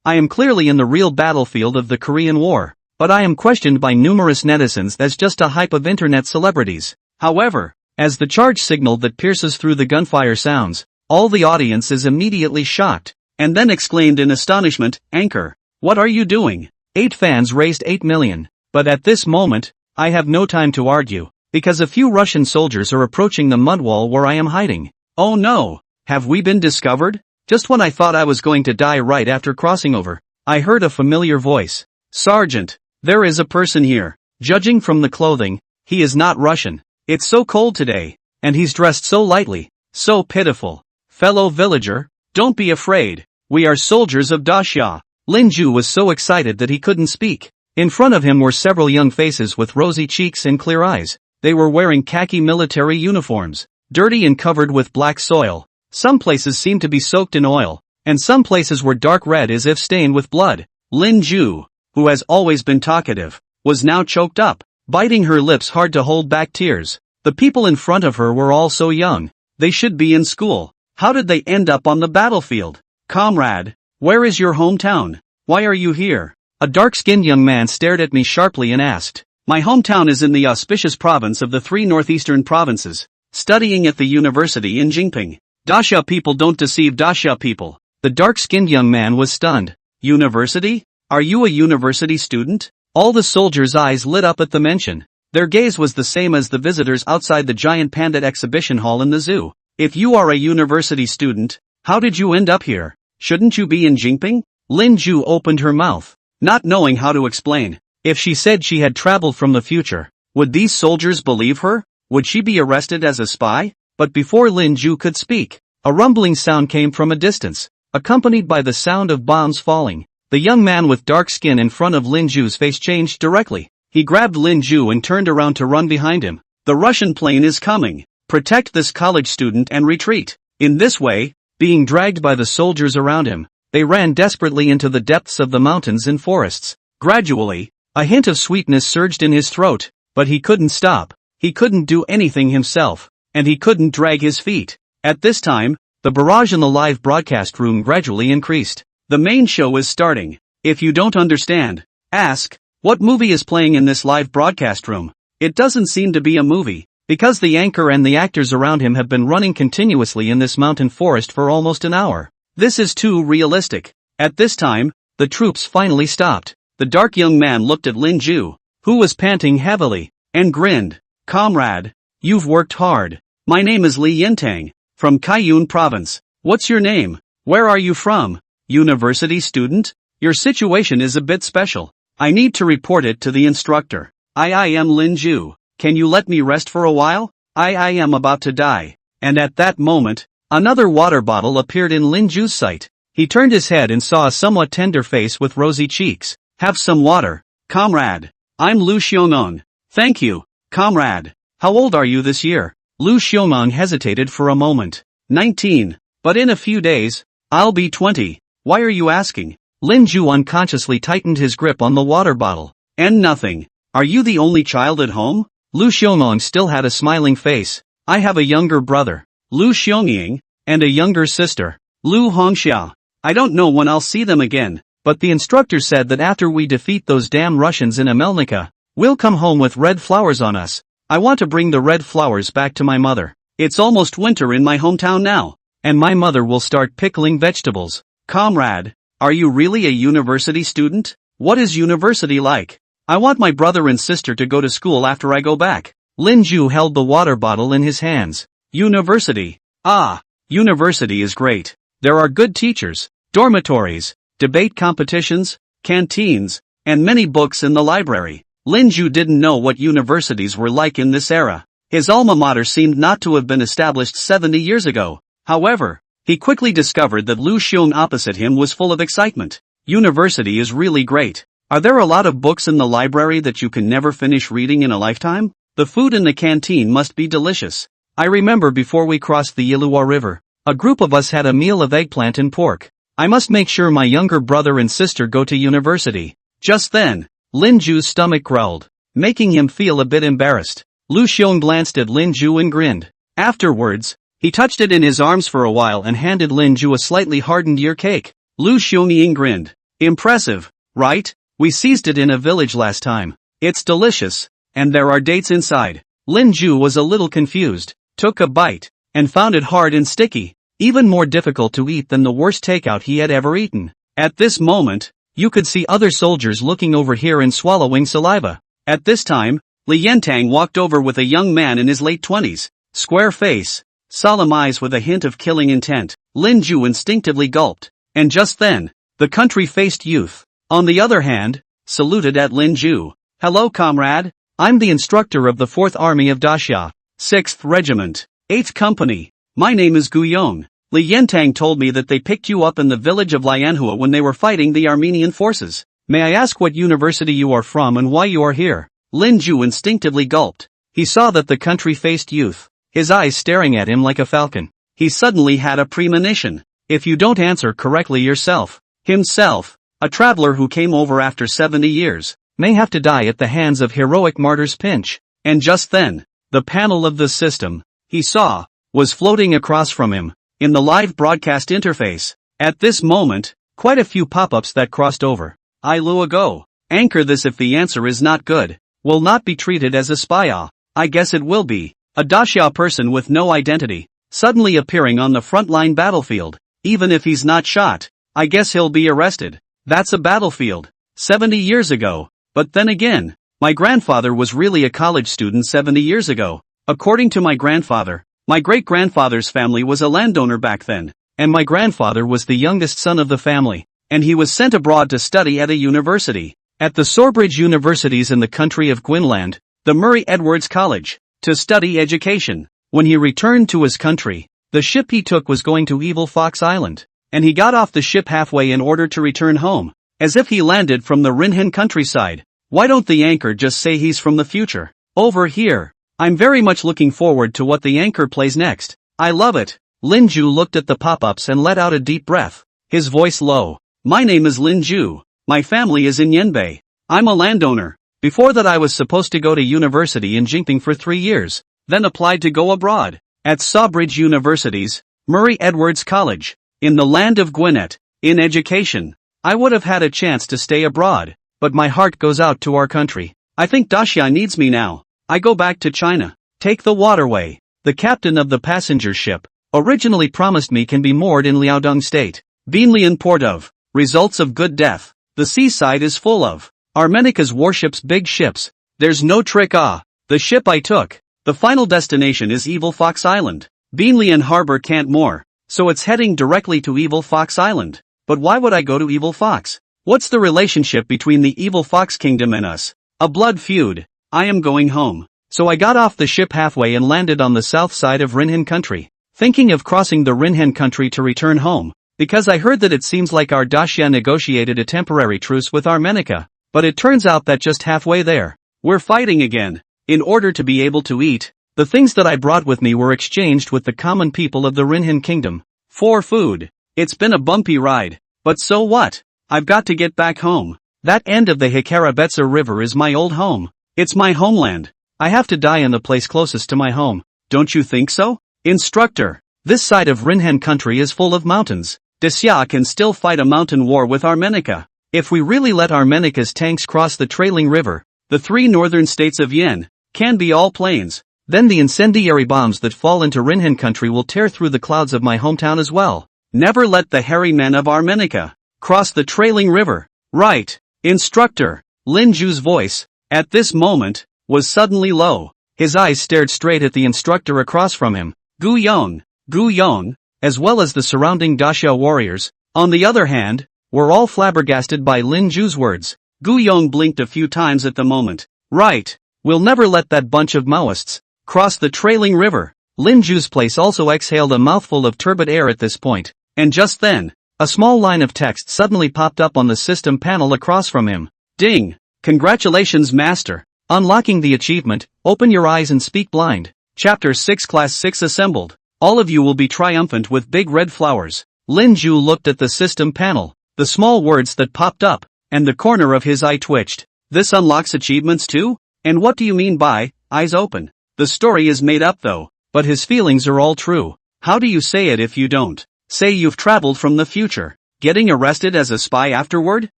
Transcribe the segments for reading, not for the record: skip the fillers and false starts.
I am clearly in the real battlefield of the Korean War, but I am questioned by numerous netizens as just a hype of internet celebrities. However, as the charge signal that pierces through the gunfire sounds, all the audience is immediately shocked, and then exclaimed in astonishment, "Anchor, what are you doing?" 8 fans raised 8 million. But at this moment, I have no time to argue, because a few Russian soldiers are approaching the mud wall where I am hiding. Oh no! Have we been discovered? Just when I thought I was going to die right after crossing over, I heard a familiar voice. "Sergeant, there is a person here. Judging from the clothing, he is not Russian. It's so cold today, and he's dressed so lightly, so pitiful. Fellow villager, don't be afraid. We are soldiers of Dacia." Lin Ju was so excited that he couldn't speak. In front of him were several young faces with rosy cheeks and clear eyes. They were wearing khaki military uniforms, dirty and covered with black soil. Some places seemed to be soaked in oil, and some places were dark red as if stained with blood. Lin Ju, who has always been talkative, was now choked up, biting her lips hard to hold back tears. The people in front of her were all so young. They should be in school. How did they end up on the battlefield? "Comrade, where is your hometown? Why are you here?" A dark-skinned young man stared at me sharply and asked. "My hometown is in the auspicious province of the 3 northeastern provinces, studying at the university in Jinping. Dacia people don't deceive Dacia people." The dark-skinned young man was stunned. "University? Are you a university student?" All the soldiers' eyes lit up at the mention. Their gaze was the same as the visitors outside the giant panda exhibition hall in the zoo. "If you are a university student, how did you end up here? Shouldn't you be in Jinping?" Lin Ju opened her mouth, not knowing how to explain. If she said she had traveled from the future, would these soldiers believe her? Would she be arrested as a spy? But before Lin Ju could speak, a rumbling sound came from a distance, accompanied by the sound of bombs falling. The young man with dark skin in front of Lin Ju's face changed directly. He grabbed Lin Ju and turned around to run behind him. "The Russian plane is coming. Protect this college student and retreat." In this way, being dragged by the soldiers around him, they ran desperately into the depths of the mountains and forests. Gradually, a hint of sweetness surged in his throat, but he couldn't stop. He couldn't do anything himself, and he couldn't drag his feet. At this time, the barrage in the live broadcast room gradually increased. "The main show is starting. If you don't understand, ask, what movie is playing in this live broadcast room? It doesn't seem to be a movie, because the anchor and the actors around him have been running continuously in this mountain forest for almost an hour. This is too realistic." At this time, the troops finally stopped. The dark young man looked at Lin Ju, who was panting heavily, and grinned. "Comrade, you've worked hard. My name is Li Yintang, from Kaiyun province. What's your name? Where are you from? University student? Your situation is a bit special. I need to report it to the instructor. I am Lin Ju. Can you let me rest for a while? I am about to die." And at that moment, another water bottle appeared in Lin Ju's sight. He turned his head and saw a somewhat tender face with rosy cheeks. "Have some water, comrade. I'm Lu Xiongong." "Thank you, comrade. How old are you this year?" Lu Xiongong hesitated for a moment. 19. "But in a few days, I'll be 20. Why are you asking?" Lin Ju unconsciously tightened his grip on the water bottle. "And nothing. Are you the only child at home?" Lu Xiongong still had a smiling face. "I have a younger brother, Lu Xiongying, and a younger sister, Lu Hongxia. I don't know when I'll see them again, but the instructor said that after we defeat those damn Russians in Amelnica, we'll come home with red flowers on us. I want to bring the red flowers back to my mother. It's almost winter in my hometown now, and my mother will start pickling vegetables." "Comrade, are you really a university student? What is university like? I want my brother and sister to go to school after I go back." Lin Ju held the water bottle in his hands. "University. Ah, university is great. There are good teachers, dormitories, debate competitions, canteens, and many books in the library." Lin Ju didn't know what universities were like in this era. His alma mater seemed not to have been established 70 years ago. However, he quickly discovered that Lu Xiong opposite him was full of excitement. "University is really great. Are there a lot of books in the library that you can never finish reading in a lifetime? The food in the canteen must be delicious. I remember before we crossed the Yilua River, a group of us had a meal of eggplant and pork. I must make sure my younger brother and sister go to university." Just then, Lin Ju's stomach growled, making him feel a bit embarrassed. Lu Xiong glanced at Lin Ju and grinned. Afterwards, he touched it in his arms for a while and handed Lin Ju a slightly hardened year cake. Lu Xiong grinned. Impressive, right? We seized it in a village last time. It's delicious, and there are dates inside. Lin Ju was a little confused, took a bite, and found it hard and sticky, even more difficult to eat than the worst takeout he had ever eaten. At this moment, you could see other soldiers looking over here and swallowing saliva. At this time, Reuniting walked over with a young man in his late 20s, square face, solemn eyes with a hint of killing intent. Lin Ju instinctively gulped, and just then, the country-faced youth, on the other hand, saluted at Lin Ju. "Hello, comrade. I'm the instructor of the 4th Army of Daxia, 6th Regiment, 8th Company. My name is Guiyong. Reuniting told me that they picked you up in the village of Lianhua when they were fighting the Armenian forces. May I ask what university you are from and why you are here?" Lin Ju instinctively gulped. He saw that the country-faced youth, his eyes staring at him like a falcon. He suddenly had a premonition. If you don't answer correctly yourself, himself, a traveler who came over after 70 years, may have to die at the hands of heroic martyrs pinch. And just then, the panel of the system, he saw, was floating across from him, in the live broadcast interface. At this moment, quite a few pop-ups that crossed over. "I Lua go. Anchor this if the answer is not good. Will not be treated as a spy. I guess it will be." A Daxia person with no identity, suddenly appearing on the frontline battlefield. Even if he's not shot, I guess he'll be arrested. That's a battlefield. 70 years ago. But then again, my grandfather was really a college student 70 years ago. According to my grandfather, my great-grandfather's family was a landowner back then, and my grandfather was the youngest son of the family, and he was sent abroad to study at a university, at the Sorbridge Universities in the country of Gwynland, the Murray Edwards College, to study education. When he returned to his country, the ship he took was going to Evil Fox Island, and he got off the ship halfway in order to return home, as if he landed from the Rinhen countryside. Why don't the anchor just say he's from the future? Over here. I'm very much looking forward to what the anchor plays next. I love it. Lin Ju looked at the pop-ups and let out a deep breath, his voice low. "My name is Lin Ju. My family is in Yenbei. I'm a landowner. Before that I was supposed to go to university in Jinping for 3 years, then applied to go abroad, at Sawbridge University's, Murray Edwards College, in the land of Gwynedd, in education. I would have had a chance to stay abroad, but my heart goes out to our country. I think Daxia needs me now. I go back to China. Take the waterway. The captain of the passenger ship, originally promised me can be moored in Liaodong State, Beanlian Port of, results of good death. The seaside is full of Armenica's warships, big ships. There's no trick. The ship I took, the final destination is Evil Fox Island. Beanlian Harbor can't moor, so it's heading directly to Evil Fox Island. But why would I go to Evil Fox? What's the relationship between the Evil Fox Kingdom and us? A blood feud. I am going home. So I got off the ship halfway and landed on the south side of Rinhen country, thinking of crossing the Rinhen country to return home, because I heard that it seems like our Daxia negotiated a temporary truce with Armenica. But it turns out that just halfway there, we're fighting again. In order to be able to eat, the things that I brought with me were exchanged with the common people of the Rinhen kingdom. For food. It's been a bumpy ride. But so what? I've got to get back home. That end of the Hikarabetsa River is my old home. It's my homeland. I have to die in the place closest to my home. Don't you think so? Instructor. This side of Rinhen country is full of mountains. Daxia can still fight a mountain war with Armenica. If we really let Armenica's tanks cross the trailing river, the 3 northern states of Yen can be all plains. Then the incendiary bombs that fall into Rinhen country will tear through the clouds of my hometown as well. Never let the hairy men of Armenica cross the trailing river. Right, instructor. Lin Ju's voice, at this moment, was suddenly low. His eyes stared straight at the instructor across from him. Guiyong, as well as the surrounding Daxia warriors, on the other hand, were all flabbergasted by Lin Ju's words. Guiyong blinked a few times at the moment. Right, we'll never let that bunch of Maoists cross the trailing river. Lin Ju's place also exhaled a mouthful of turbid air at this point, and just then, a small line of text suddenly popped up on the system panel across from him. Ding! Congratulations, Master! Unlocking the achievement, Open Your Eyes and Speak Blind. Chapter 6 Class 6 Assembled. All of you will be triumphant with big red flowers. Lin Ju looked at the system panel, the small words that popped up, and the corner of his eye twitched. This unlocks achievements too? And what do you mean by, eyes open? The story is made up though, but his feelings are all true. How do you say it if you don't? Say you've traveled from the future. getting arrested as a spy afterward?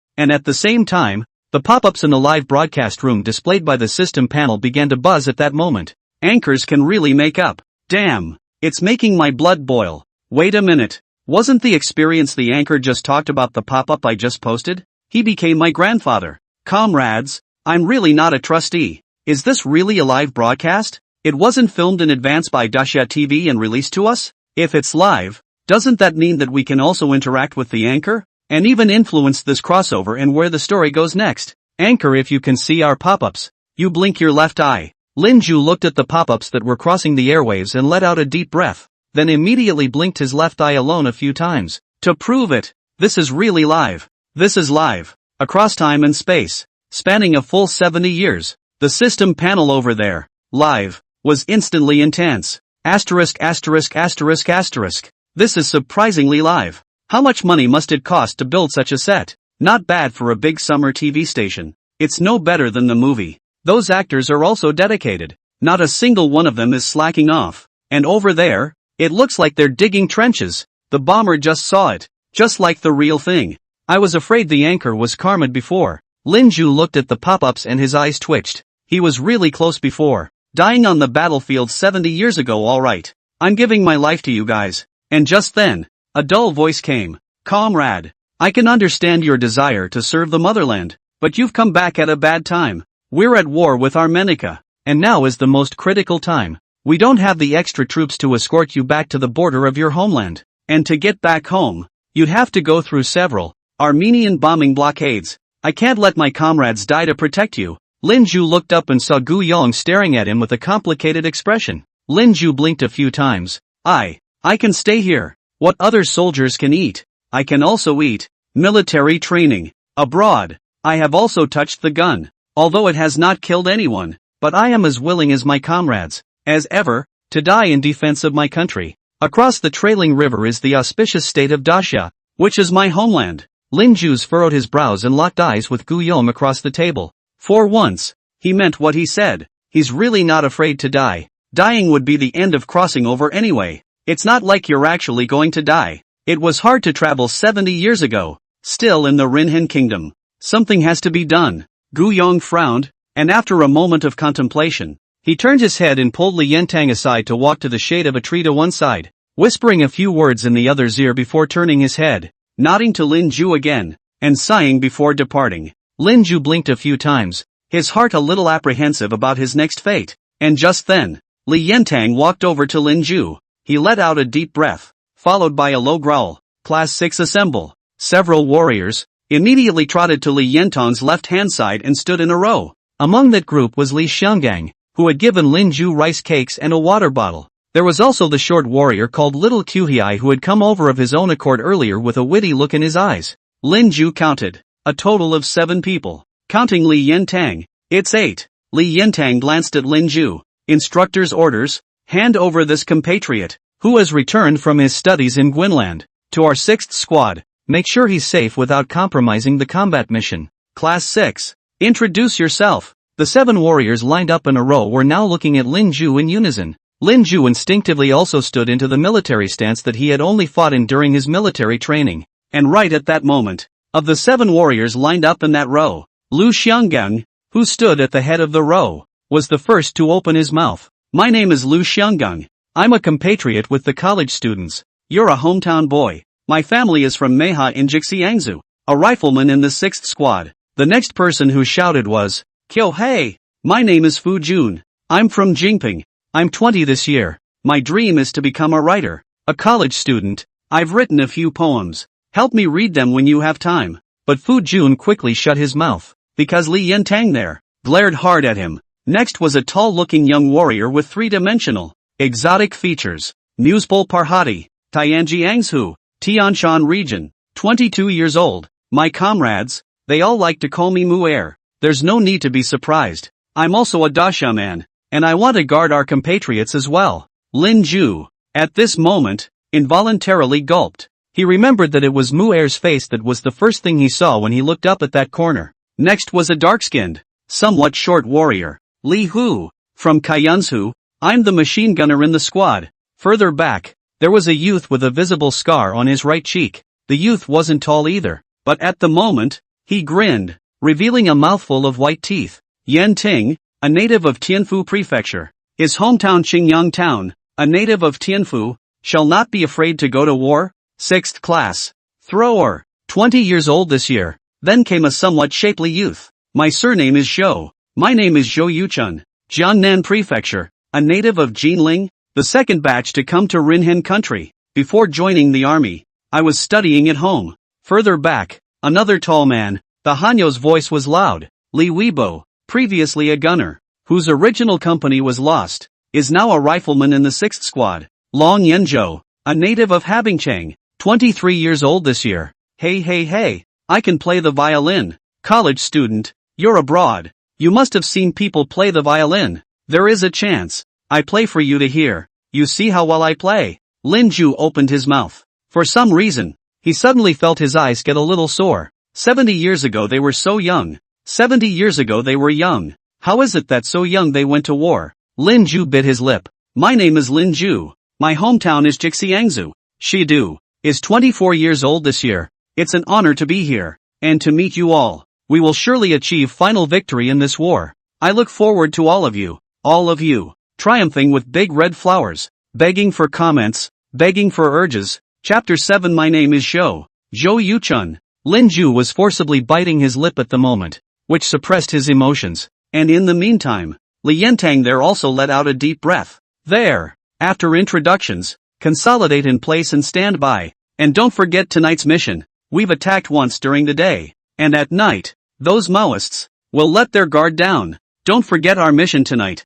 And at the same time, the pop-ups in the live broadcast room displayed by the system panel began to buzz at that moment. Anchors can really make up. Damn. It's making my blood boil. Wait a minute. Wasn't the experience the anchor just talked about the pop-up I just posted? He became my grandfather. Comrades, I'm really not a trustee. Is this really a live broadcast? It wasn't filmed in advance by Dasha TV and released to us? If it's live, doesn't that mean that we can also interact with the anchor? And even influence this crossover and where the story goes next? Anchor, if you can see our pop-ups, you blink your left eye. Linju looked at the pop-ups that were crossing the airwaves and let out a deep breath, then immediately blinked his left eye alone a few times. To prove it, this is really live. This is live. Across time and space. Spanning a full 70 years. The system panel over there, live, was instantly intense. Asterisk asterisk asterisk asterisk. This is surprisingly live. How much money must it cost to build such a set? Not bad for a big summer TV station. It's no better than the movie. Those actors are also dedicated. Not a single one of them is slacking off. And over there, it looks like they're digging trenches. The bomber just saw it. Just like the real thing. I was afraid the anchor was Karmad before. Linju looked at the pop-ups and his eyes twitched. He was really close before. Dying on the battlefield 70 years ago, alright. I'm giving my life to you guys. And just then, a dull voice came. Comrade, I can understand your desire to serve the motherland, but you've come back at a bad time. We're at war with Armenica, and now is the most critical time. We don't have the extra troops to escort you back to the border of your homeland. And to get back home, you'd have to go through several Armenian bombing blockades. I can't let my comrades die to protect you. Linju looked up and saw Gu Yong staring at him with a complicated expression. Linju blinked a few times. I can stay here. What other soldiers can eat, I can also eat. Military training. Abroad. I have also touched the gun. Although it has not killed anyone, but I am as willing as my comrades, as ever, to die in defense of my country. Across the trailing river is the auspicious state of Dasha, which is my homeland. Linju furrowed his brows and locked eyes with Gu Yong across the table. For once, he meant what he said. He's really not afraid to die. Dying would be the end of crossing over anyway. It's not like you're actually going to die. It was hard to travel 70 years ago, still in the Rinhen kingdom. Something has to be done. Gu Yong frowned, and after a moment of contemplation, he turned his head and pulled Li Yentang aside to walk to the shade of a tree to one side, whispering a few words in the other's ear before turning his head, nodding to Lin Ju again, and sighing before departing. Lin Ju blinked a few times, his heart a little apprehensive about his next fate, and just then, Li Yentang walked over to Lin Ju. He let out a deep breath, followed by a low growl. Class 6 assemble. Several warriors immediately trotted to Li Yentang's left-hand side and stood in a row. Among that group was Li Xianggang, who had given Lin Ju rice cakes and a water bottle. There was also the short warrior called Little Qhiai who had come over of his own accord earlier with a witty look in his eyes. Lin Ju counted. A total of 7 people. Counting Li Yentang, it's 8. Li Yentang glanced at Lin Ju. Instructor's orders, hand over this compatriot, who has returned from his studies in Gwynland, to our 6th squad. Make sure he's safe without compromising the combat mission. Class 6. Introduce yourself. The 7 warriors lined up in a row were now looking at Lin Ju in unison. Lin Ju instinctively also stood into the military stance that he had only fought in during his military training. And right at that moment, of the 7 warriors lined up in that row, Lu Xianggang, who stood at the head of the row, was the first to open his mouth. My name is Lu Xianggang. I'm a compatriot with the college students. You're a hometown boy. My family is from Meha in Jixiangsu, a rifleman in the 6th squad. The next person who shouted was, Kyo hey! My name is Fu Jun. I'm from Jingping. I'm 20 this year. My dream is to become a writer, a college student. I've written a few poems. Help me read them when you have time. But Fu Jun quickly shut his mouth, because Li Yentang there glared hard at him. Next was a tall-looking young warrior with 3-dimensional, exotic features. Musepol Parhati, Tianjiangsu, Tianshan region, 22 years old. My comrades, they all like to call me Mu'er. There's no need to be surprised. I'm also a Dasha man, and I want to guard our compatriots as well. Lin Ju, at this moment, involuntarily gulped. He remembered that it was Mu'er's face that was the first thing he saw when he looked up at that corner. Next was a dark-skinned, somewhat short warrior, Li Hu, from Kaiyansu. I'm the machine gunner in the squad. Further back, there was a youth with a visible scar on his right cheek. The youth wasn't tall either, but at the moment, he grinned, revealing a mouthful of white teeth. Yan Ting, a native of Tianfu Prefecture. His hometown Qingyang Town, a native of Tianfu, shall not be afraid to go to war. 6th class. Thrower. 20 years old this year. Then came a somewhat shapely youth. My surname is Zhou. My name is Zhou Yuchun. Jiangnan Prefecture, a native of Jinling, the second batch to come to Rinhen country. Before joining the army, I was studying at home. Further back, another tall man, the Hanyo's voice was loud. Li Weibo, previously a gunner, whose original company was lost, is now a rifleman in the 6th squad. Long Yanzhou, a native of Habingchang, 23 years old this year. Hey, I can play the violin. College student, you're abroad. You must have seen people play the violin. There is a chance. I play for you to hear. You see how well I play. Lin Ju opened his mouth. For some reason, he suddenly felt his eyes get a little sore. 70 years ago they were so young. 70 years ago they were young. How is it that so young they went to war? Lin Ju bit his lip. My name is Lin Ju. My hometown is Jixiangzhou. Shidu is 24 years old this year. It's an honor to be here, and to meet you all. We will surely achieve final victory in this war. I look forward to all of you, triumphing with big red flowers, begging for comments, begging for urges. Chapter 7. My name is Zhou Yuchun. Lin Ju was forcibly biting his lip at the moment, which suppressed his emotions, and in the meantime, Li Yentang there also let out a deep breath. There, after introductions, consolidate in place and stand by, and don't forget tonight's mission. We've attacked once during the day, and at night, those Maoists will let their guard down. Don't forget our mission tonight.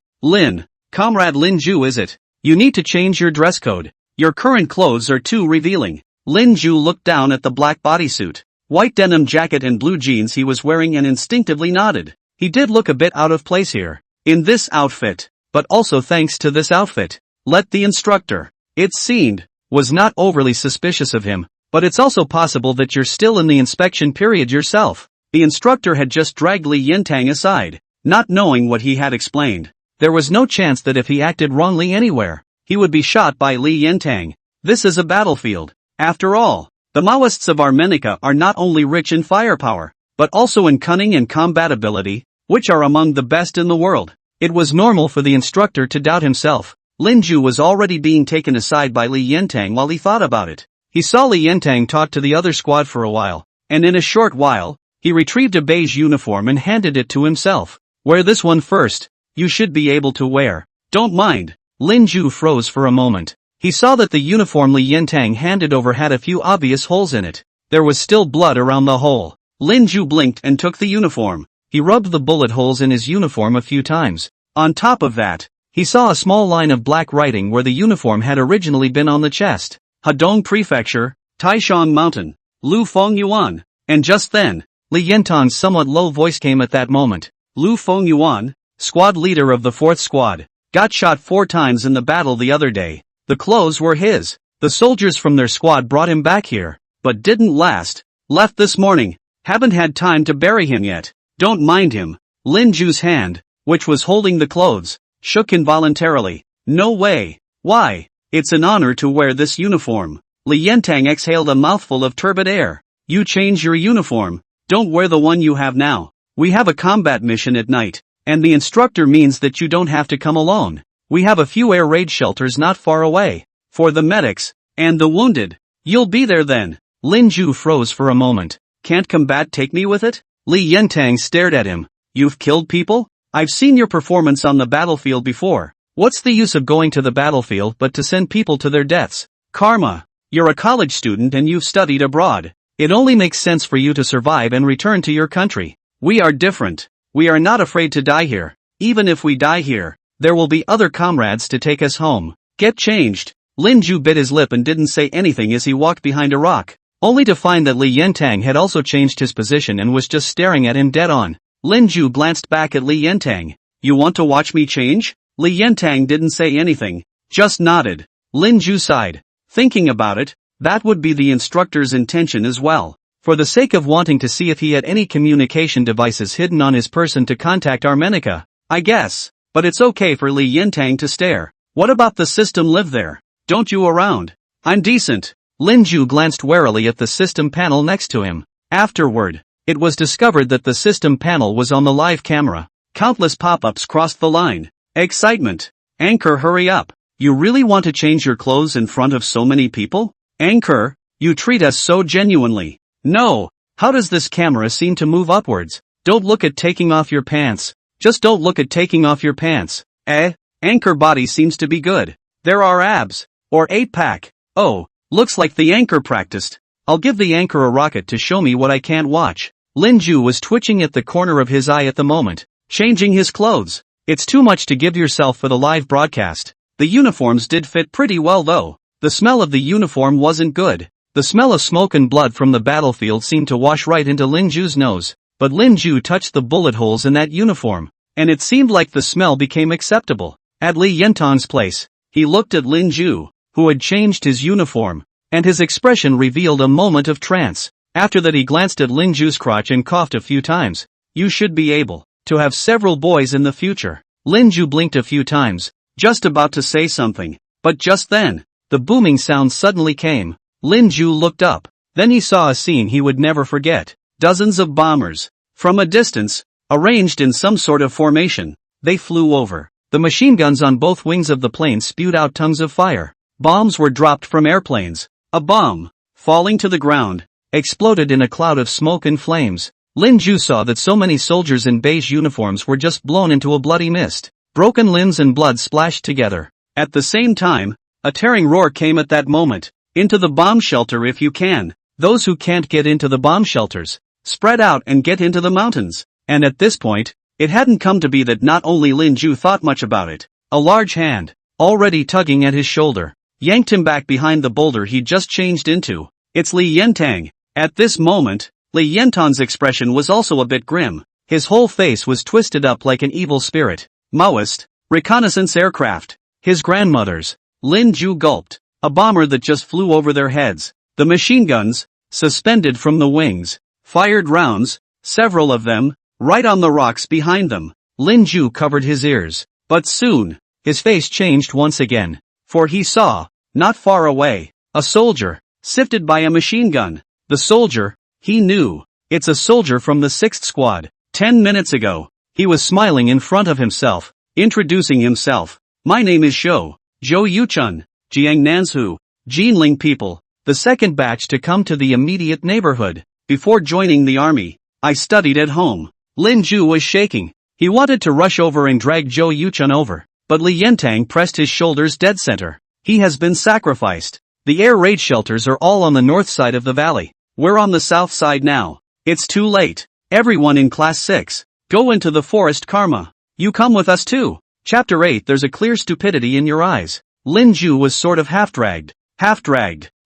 Comrade Lin Ju, is it? You need to change your dress code. Your current clothes are too revealing. Lin Ju looked down at the black bodysuit, white denim jacket and blue jeans he was wearing and instinctively nodded. He did look a bit out of place here, in this outfit, but also thanks to this outfit, let the instructor, it seemed, was not overly suspicious of him. But it's also possible that you're still in the inspection period yourself. The instructor had just dragged Li Yentang aside, not knowing what he had explained. There was no chance that if he acted wrongly anywhere, he would be shot by Li Yentang. This is a battlefield. After all, the Maoists of Armenica are not only rich in firepower, but also in cunning and combat ability, which are among the best in the world. It was normal for the instructor to doubt himself. Lin Ju was already being taken aside by Li Yentang while he thought about it. He saw Li Yentang talk to the other squad for a while, and in a short while, he retrieved a beige uniform and handed it to himself. Wear this one first. You should be able to wear. Don't mind. Lin Ju froze for a moment. He saw that the uniform Li Yentang handed over had a few obvious holes in it. There was still blood around the hole. Lin Ju blinked and took the uniform. He rubbed the bullet holes in his uniform a few times. On top of that, he saw a small line of black writing where the uniform had originally been on the chest. Hadong Prefecture, Taishan Mountain, Lu Fengyuan. And just then, Li Yentang's somewhat low voice came at that moment. Lu Fengyuan, squad leader of the 4th squad, got shot 4 times in the battle the other day. The clothes were his. The soldiers from their squad brought him back here, but didn't last. Left this morning. Haven't had time to bury him yet. Don't mind him. Lin Ju's hand, which was holding the clothes, shook involuntarily. No way. Why? It's an honor to wear this uniform. Li Yentang exhaled a mouthful of turbid air. You change your uniform. Don't wear the one you have now. We have a combat mission at night, and the instructor means that you don't have to come alone. We have a few air raid shelters not far away, for the medics, and the wounded. You'll be there then. Lin Ju froze for a moment. Can't combat take me with it? Li Yentang stared at him. You've killed people? I've seen your performance on the battlefield before. What's the use of going to the battlefield but to send people to their deaths? Karma. You're a college student and you've studied abroad. It only makes sense for you to survive and return to your country. We are different. We are not afraid to die here. Even if we die here, there will be other comrades to take us home. Get changed. Lin Ju bit his lip and didn't say anything as he walked behind a rock, only to find that Li Yentang had also changed his position and was just staring at him dead on. Lin Ju glanced back at Li Yentang. You want to watch me change? Li Yentang didn't say anything, just nodded. Lin Ju sighed. Thinking about it, that would be the instructor's intention as well. For the sake of wanting to see if he had any communication devices hidden on his person to contact Armenica, I guess. But it's okay for Li Yentang to stare. What about the system live there? Don't you around? I'm decent. Lin Ju glanced warily at the system panel next to him. Afterward, it was discovered that the system panel was on the live camera. Countless pop-ups crossed the line. Excitement. Anchor, hurry up. You really want to change your clothes in front of so many people? Anchor, you treat us so genuinely. No. How does this camera seem to move upwards? Don't look at taking off your pants. Just don't look at taking off your pants. Anchor body seems to be good. There are abs. Or 8-pack. Oh, looks like the anchor practiced. I'll give the anchor a rocket to show me what I can't watch. Lin Ju was twitching at the corner of his eye at the moment, changing his clothes. It's too much to give yourself for the live broadcast. The uniforms did fit pretty well though. The smell of the uniform wasn't good. The smell of smoke and blood from the battlefield seemed to wash right into Lin Ju's nose, but Lin Ju touched the bullet holes in that uniform, and it seemed like the smell became acceptable. At Li Yentong's place, he looked at Lin Ju, who had changed his uniform, and his expression revealed a moment of trance. After that he glanced at Lin Ju's crotch and coughed a few times. You should be able to have several boys in the future. Lin Ju blinked a few times, just about to say something, but just then, the booming sound suddenly came. Lin Ju looked up, then he saw a scene he would never forget. Dozens of bombers, from a distance, arranged in some sort of formation, they flew over. The machine guns on both wings of the plane spewed out tongues of fire. Bombs were dropped from airplanes. A bomb, falling to the ground, exploded in a cloud of smoke and flames. Lin Ju saw that so many soldiers in beige uniforms were just blown into a bloody mist. Broken limbs and blood splashed together. At the same time, a tearing roar came at that moment. Into the bomb shelter if you can. Those who can't get into the bomb shelters, spread out and get into the mountains. And at this point, it hadn't come to be that not only Lin Ju thought much about it. A large hand, already tugging at his shoulder, yanked him back behind the boulder he'd just changed into. It's Li Yentong. At this moment, Li Yentong's expression was also a bit grim. His whole face was twisted up like an evil spirit. Maoist, reconnaissance aircraft. His grandmother's. Lin Ju gulped. A bomber that just flew over their heads. The machine guns, suspended from the wings, fired rounds, several of them, right on the rocks behind them. Lin Ju covered his ears. But soon, his face changed once again. For he saw, not far away, a soldier, sifted by a machine gun. The soldier, he knew. It's a soldier from the 6th Squad. 10 minutes ago, he was smiling in front of himself, introducing himself. My name is Zhou Yuchun, Jiangnanzhu, Jinling people, the second batch to come to the immediate neighborhood. Before joining the army, I studied at home. Lin Ju was shaking. He wanted to rush over and drag Zhou Yuchun over, but Li Yentong pressed his shoulders dead center. He has been sacrificed. The air raid shelters are all on the north side of the valley. We're on the south side now. It's too late. Everyone in Class 6, go into the forest Karma. You come with us too. Chapter 8. There's a clear stupidity in your eyes. Lin Ju was sort of half-dragged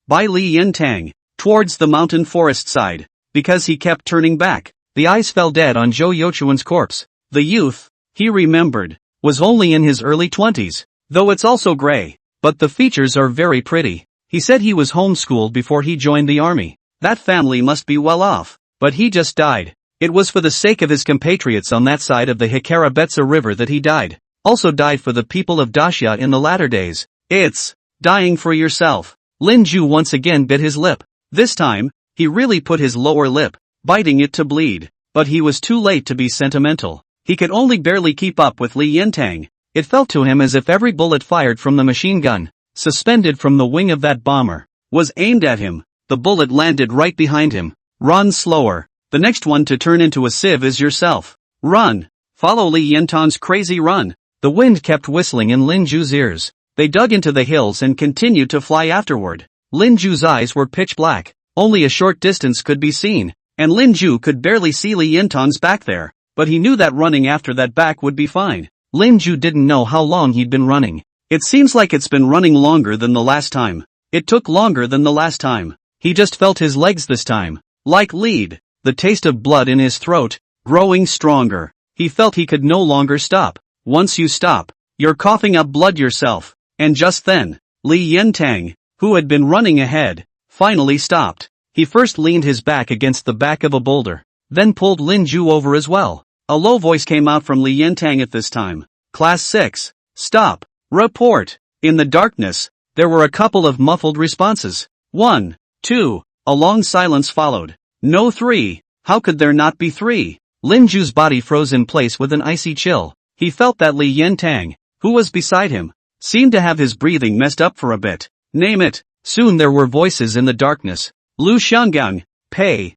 by Li Yentong, towards the mountain forest side, because he kept turning back. The eyes fell dead on Zhou Yuchun's corpse. The youth, he remembered, was only in his early 20s, though it's also gray, but the features are very pretty. He said he was homeschooled before he joined the army. That family must be well off, but he just died. It was for the sake of his compatriots on that side of the Hikarabetsa River that he died. Also died for the people of Daxia in the latter days. It's dying for yourself. Lin Ju once again bit his lip. This time, he really put his lower lip, biting it to bleed. But he was too late to be sentimental. He could only barely keep up with Li Yentong. It felt to him as if every bullet fired from the machine gun, suspended from the wing of that bomber, was aimed at him. The bullet landed right behind him. Run slower. The next one to turn into a sieve is yourself. Run. Follow Li Yentong's crazy run. The wind kept whistling in Lin Ju's ears. They dug into the hills and continued to fly afterward. Lin Ju's eyes were pitch black. Only a short distance could be seen, and Lin Ju could barely see Li Yentong's back there, but he knew that running after that back would be fine. Lin Ju didn't know how long he'd been running. It seems like it's been running longer than the last time. It took longer than the last time. He just felt his legs this time, like lead, the taste of blood in his throat, growing stronger. He felt he could no longer stop. Once you stop, you're coughing up blood yourself. And just then, Li Yentong, who had been running ahead, finally stopped. He first leaned his back against the back of a boulder, then pulled Lin Ju over as well. A low voice came out from Li Yentong at this time. Class 6. Stop. Report. In the darkness, there were a couple of muffled responses. 1, 2. A long silence followed. No 3. How could there not be 3? Lin Ju's body froze in place with an icy chill. He felt that Li Yintang, who was beside him, seemed to have his breathing messed up for a bit. Name it. Soon there were voices in the darkness. Lu Xianggang, Pei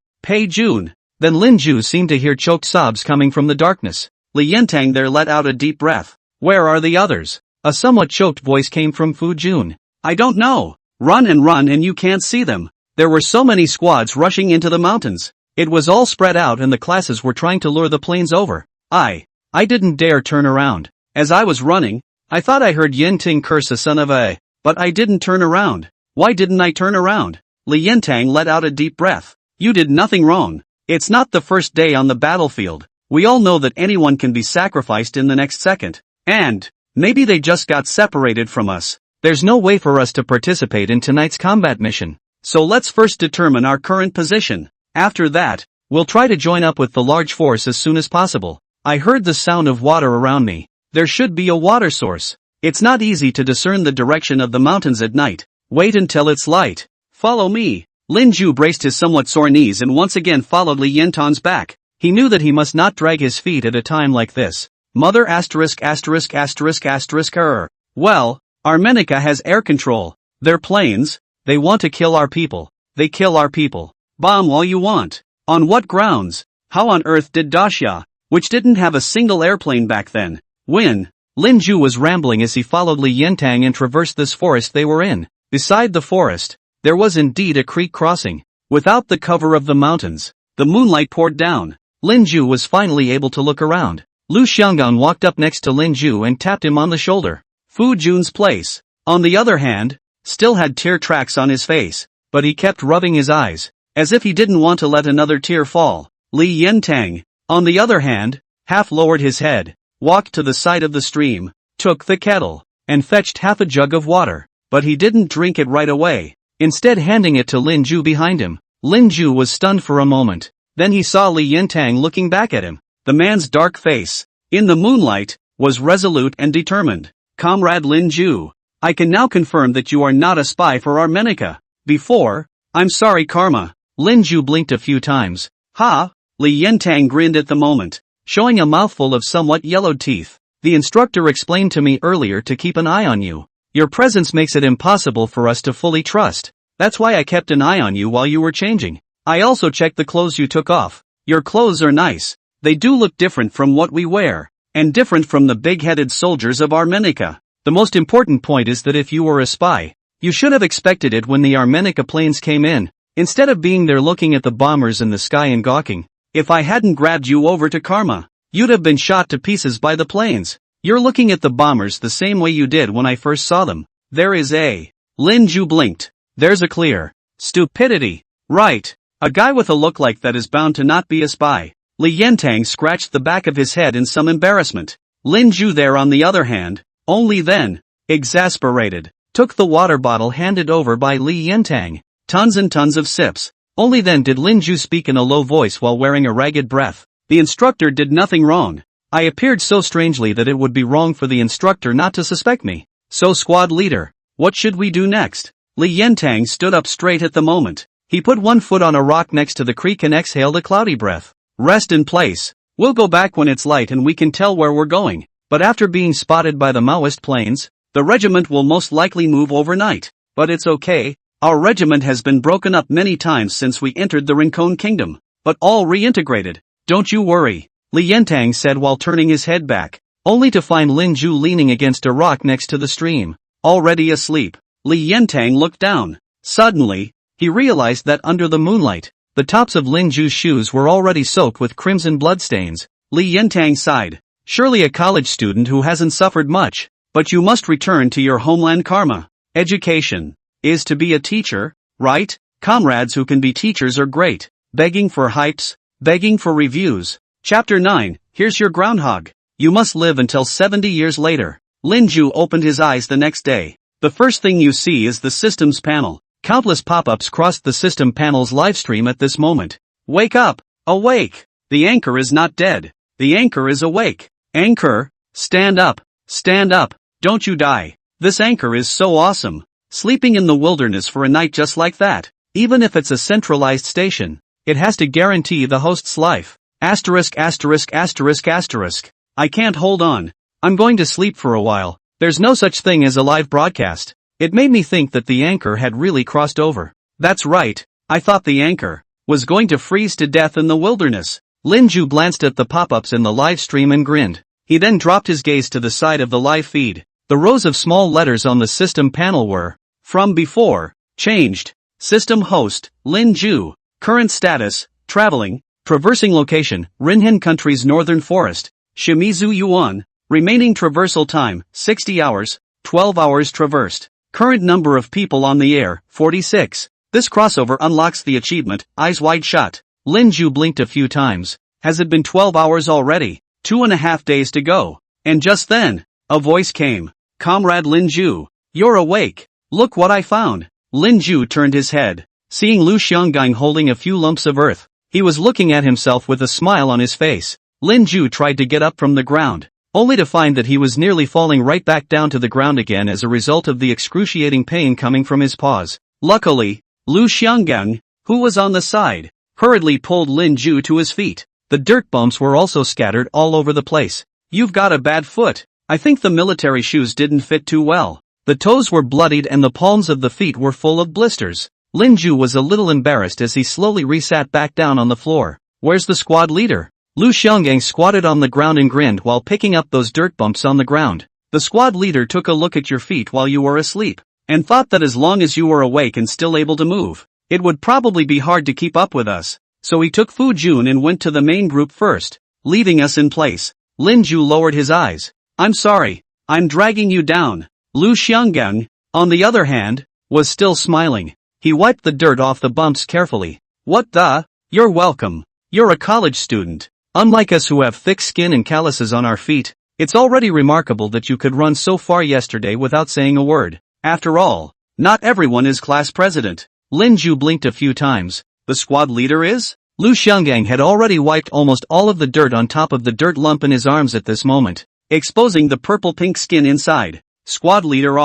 Jun. Then Lin Ju seemed to hear choked sobs coming from the darkness. Li Yintang there let out a deep breath. Where are the others? A somewhat choked voice came from Fu Jun. I don't know. Run and you can't see them. There were so many squads rushing into the mountains. It was all spread out and the classes were trying to lure the planes over. I didn't dare turn around. As I was running, I thought I heard Yin Ting curse a son of a, but I didn't turn around. Why didn't I turn around? Li Yintang let out a deep breath. You did nothing wrong. It's not the first day on the battlefield. We all know that anyone can be sacrificed in the next second. And maybe they just got separated from us. There's no way for us to participate in tonight's combat mission. So let's first determine our current position. After that, we'll try to join up with the large force as soon as possible. I heard the sound of water around me. There should be a water source. It's not easy to discern the direction of the mountains at night. Wait until it's light. Follow me. Lin Ju braced his somewhat sore knees and once again followed Li Yintang's back. He knew that he must not drag his feet at a time like this. Mother ********. Well, Armenica has air control. They're planes. They want to kill our people. They kill our people. Bomb all you want. On what grounds? How on earth did Daxia, which didn't have a single airplane back then, win? Lin Ju was rambling as he followed Li Yintang and traversed this forest they were in. Beside the forest, there was indeed a creek crossing. Without the cover of the mountains, the moonlight poured down. Lin Ju was finally able to look around. Lu Xianggang walked up next to Lin Ju and tapped him on the shoulder. Fu Jun's place, on the other hand, still had tear tracks on his face, but he kept rubbing his eyes, as if he didn't want to let another tear fall. Li Yintang, on the other hand, half lowered his head, walked to the side of the stream, took the kettle, and fetched half a jug of water, but he didn't drink it right away, instead handing it to Lin Ju behind him. Lin Ju was stunned for a moment, then he saw Li Yintang looking back at him. The man's dark face, in the moonlight, was resolute and determined. Comrade Lin Ju, I can now confirm that you are not a spy for Armenica. Before, I'm sorry Karma. Lin Ju blinked a few times. Ha! Li Yintang grinned at the moment, showing a mouthful of somewhat yellowed teeth. The instructor explained to me earlier to keep an eye on you. Your presence makes it impossible for us to fully trust. That's why I kept an eye on you while you were changing. I also checked the clothes you took off. Your clothes are nice. They do look different from what we wear, and different from the big-headed soldiers of Armenica. The most important point is that if you were a spy, you should have expected it when the Armenica planes came in, instead of being there looking at the bombers in the sky and gawking. If I hadn't grabbed you over to Karma, you'd have been shot to pieces by the planes. You're looking at the bombers the same way you did when I first saw them. There is a... Lin Ju blinked. There's a clear stupidity. Right. A guy with a look like that is bound to not be a spy. Li Yintang scratched the back of his head in some embarrassment. Lin Ju there on the other hand, only then, exasperated, took the water bottle handed over by Li Yintang. Tons and tons of sips. Only then did Lin Ju speak in a low voice while wearing a ragged breath. The instructor did nothing wrong. I appeared so strangely that it would be wrong for the instructor not to suspect me. So squad leader, what should we do next? Li Yintang stood up straight at the moment. He put one foot on a rock next to the creek and exhaled a cloudy breath. Rest in place. We'll go back when it's light and we can tell where we're going. But after being spotted by the Maoist planes, the regiment will most likely move overnight. But it's okay. Our regiment has been broken up many times since we entered the Rincon Kingdom, but all reintegrated. Don't you worry, Li Yintang said while turning his head back, only to find Lin Ju leaning against a rock next to the stream, already asleep. Li Yintang looked down. Suddenly, he realized that under the moonlight, the tops of Lin Ju's shoes were already soaked with crimson bloodstains. Li Yintang sighed. Surely a college student who hasn't suffered much. But you must return to your homeland Karma. Education is to be a teacher, right? Comrades who can be teachers are great. Begging for hypes, begging for reviews. Chapter 9, here's your groundhog. You must live until 70 years later. Lin Ju opened his eyes the next day. The first thing you see is the systems panel. Countless pop-ups crossed the system panel's livestream at this moment. Wake up! Awake! The anchor is not dead. The anchor is awake. Anchor, stand up! Stand up! Don't you die. This anchor is so awesome. Sleeping in the wilderness for a night just like that, even if it's a centralized station, it has to guarantee the host's life. Asterisk asterisk asterisk asterisk. I can't hold on. I'm going to sleep for a while. There's no such thing as a live broadcast. It made me think that the anchor had really crossed over. That's right, I thought the anchor was going to freeze to death in the wilderness. Lin Ju glanced at the pop-ups in the live stream and grinned. He then dropped his gaze to the side of the live feed. The rows of small letters on the system panel were, from before, changed. System host, Lin Ju. Current status, traveling, traversing location, Rinhin country's northern forest, Shimizu Yuan. Remaining traversal time, 60 hours, 12 hours traversed. Current number of people on the air, 46. This crossover unlocks the achievement, Eyes Wide Shut. Lin Ju blinked a few times. Has it been 12 hours already? 2.5 days to go. And just then, a voice came. Comrade Lin Ju, you're awake. Look what I found. Lin Ju turned his head, seeing Lu Xianggang holding a few lumps of earth. He was looking at himself with a smile on his face. Lin Ju tried to get up from the ground, only to find that he was nearly falling right back down to the ground again as a result of the excruciating pain coming from his paws. Luckily, Lu Xianggang, who was on the side, hurriedly pulled Lin Ju to his feet. The dirt bumps were also scattered all over the place. You've got a bad foot. I think the military shoes didn't fit too well. The toes were bloodied and the palms of the feet were full of blisters. Lin Ju was a little embarrassed as he slowly resat back down on the floor. Where's the squad leader? Lu Xianggang squatted on the ground and grinned while picking up those dirt bumps on the ground. The squad leader took a look at your feet while you were asleep, and thought that as long as you were awake and still able to move, it would probably be hard to keep up with us. So he took Fu Jun and went to the main group first, leaving us in place. Lin Ju lowered his eyes. I'm sorry, I'm dragging you down. Lu Xianggang, on the other hand, was still smiling. He wiped the dirt off the bumps carefully. What the? You're welcome. You're a college student. Unlike us who have thick skin and calluses on our feet, it's already remarkable that you could run so far yesterday without saying a word. After all, not everyone is class president. Lin Ju blinked a few times. The squad leader is? Lu Xianggang had already wiped almost all of the dirt on top of the dirt lump in his arms at this moment, exposing the purple-pink skin inside. Squad leader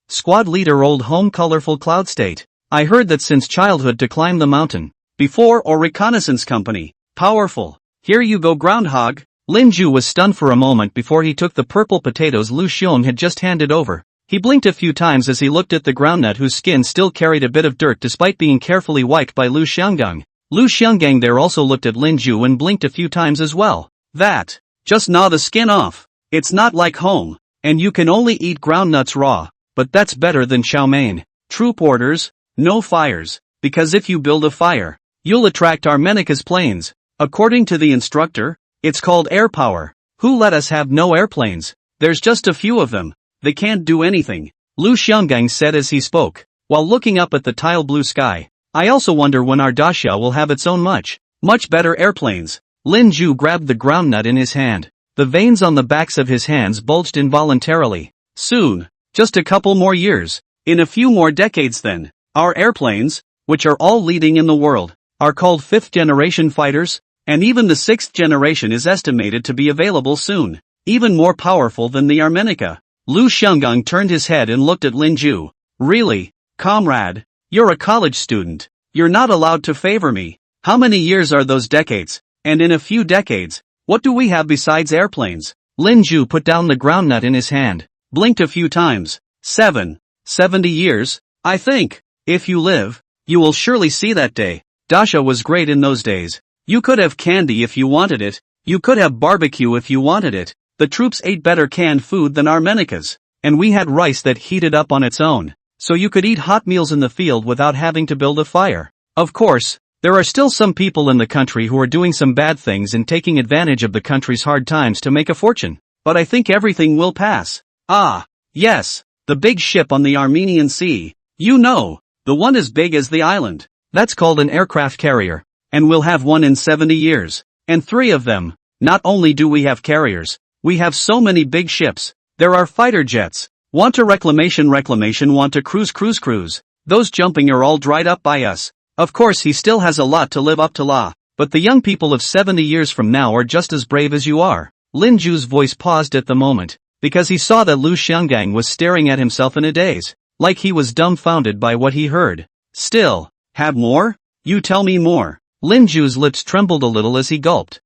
Squad leader old home colorful cloud state. I heard that since childhood to climb the mountain. Before or reconnaissance company. Powerful. Here you go groundhog. Lin Ju was stunned for a moment before he took the purple potatoes Lu Xiong had just handed over. He blinked a few times as he looked at the groundnut whose skin still carried a bit of dirt despite being carefully wiped by Lu Xianggang. Lu Xianggang there also looked at Lin Ju and blinked a few times as well. That. Just gnaw the skin off. It's not like home. And you can only eat groundnuts raw. But that's better than chow mein. Troop orders. No fires. Because if you build a fire, you'll attract Armenica's planes. According to the instructor, it's called air power. Who let us have no airplanes? There's just a few of them. They can't do anything. Lu Xianggang said as he spoke, while looking up at the tile blue sky. I also wonder when our Daxia will have its own much better airplanes. Lin Ju grabbed the groundnut in his hand. The veins on the backs of his hands bulged involuntarily. Soon. Just a couple more years. In a few more decades then. Our airplanes, which are all leading in the world, are called 5th generation fighters, and even the 6th generation is estimated to be available soon. Even more powerful than the Armenica. Lu Xianggang turned his head and looked at Lin Ju. Really, comrade? You're a college student. You're not allowed to favor me. How many years are those decades? And in a few decades, what do we have besides airplanes? Lin Ju put down the groundnut in his hand, blinked a few times. 70 years, I think. If you live, you will surely see that day. Daxia was great in those days. You could have candy if you wanted it. You could have barbecue if you wanted it. The troops ate better canned food than Armenicas. And we had rice that heated up on its own. So you could eat hot meals in the field without having to build a fire. Of course, there are still some people in the country who are doing some bad things and taking advantage of the country's hard times to make a fortune. But I think everything will pass. Ah, yes, the big ship on the Armenian Sea. You know, the one as big as the island. That's called an aircraft carrier. And we'll have one in 70 years. And 3 of them. Not only do we have carriers, we have so many big ships. There are fighter jets. Want to reclamation, want to cruise. Those jumping are all dried up by us. Of course he still has a lot to live up to law. But the young people of 70 years from now are just as brave as you are. Lin Ju's voice paused at the moment, because he saw that Lu Xianggang was staring at himself in a daze. like he was dumbfounded by what he heard. Still, have more? You tell me more. Lin Ju's lips trembled a little as he gulped.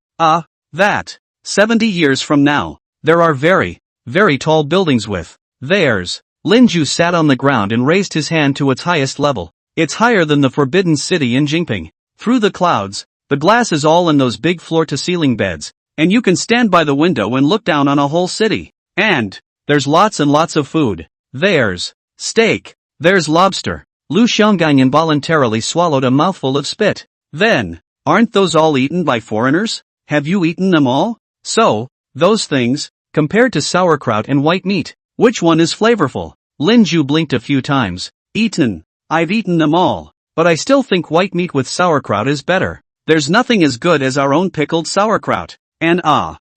That. 70 years from now, there are very, very tall buildings with theirs. Lin Ju sat on the ground and raised his hand to its highest level. It's higher than the Forbidden City in Jingping. Through the clouds, the glass is all in those big floor-to-ceiling beds, and you can stand by the window and look down on a whole city. And there's lots and lots of food. There's steak. There's lobster. Lu Xianggang involuntarily swallowed a mouthful of spit. Then, aren't those all eaten by foreigners? Have you eaten them all? So, those things, compared to sauerkraut and white meat, which one is flavorful? Lin Ju blinked a few times. Eaten. I've eaten them all, but I still think white meat with sauerkraut is better. There's nothing as good as our own pickled sauerkraut. And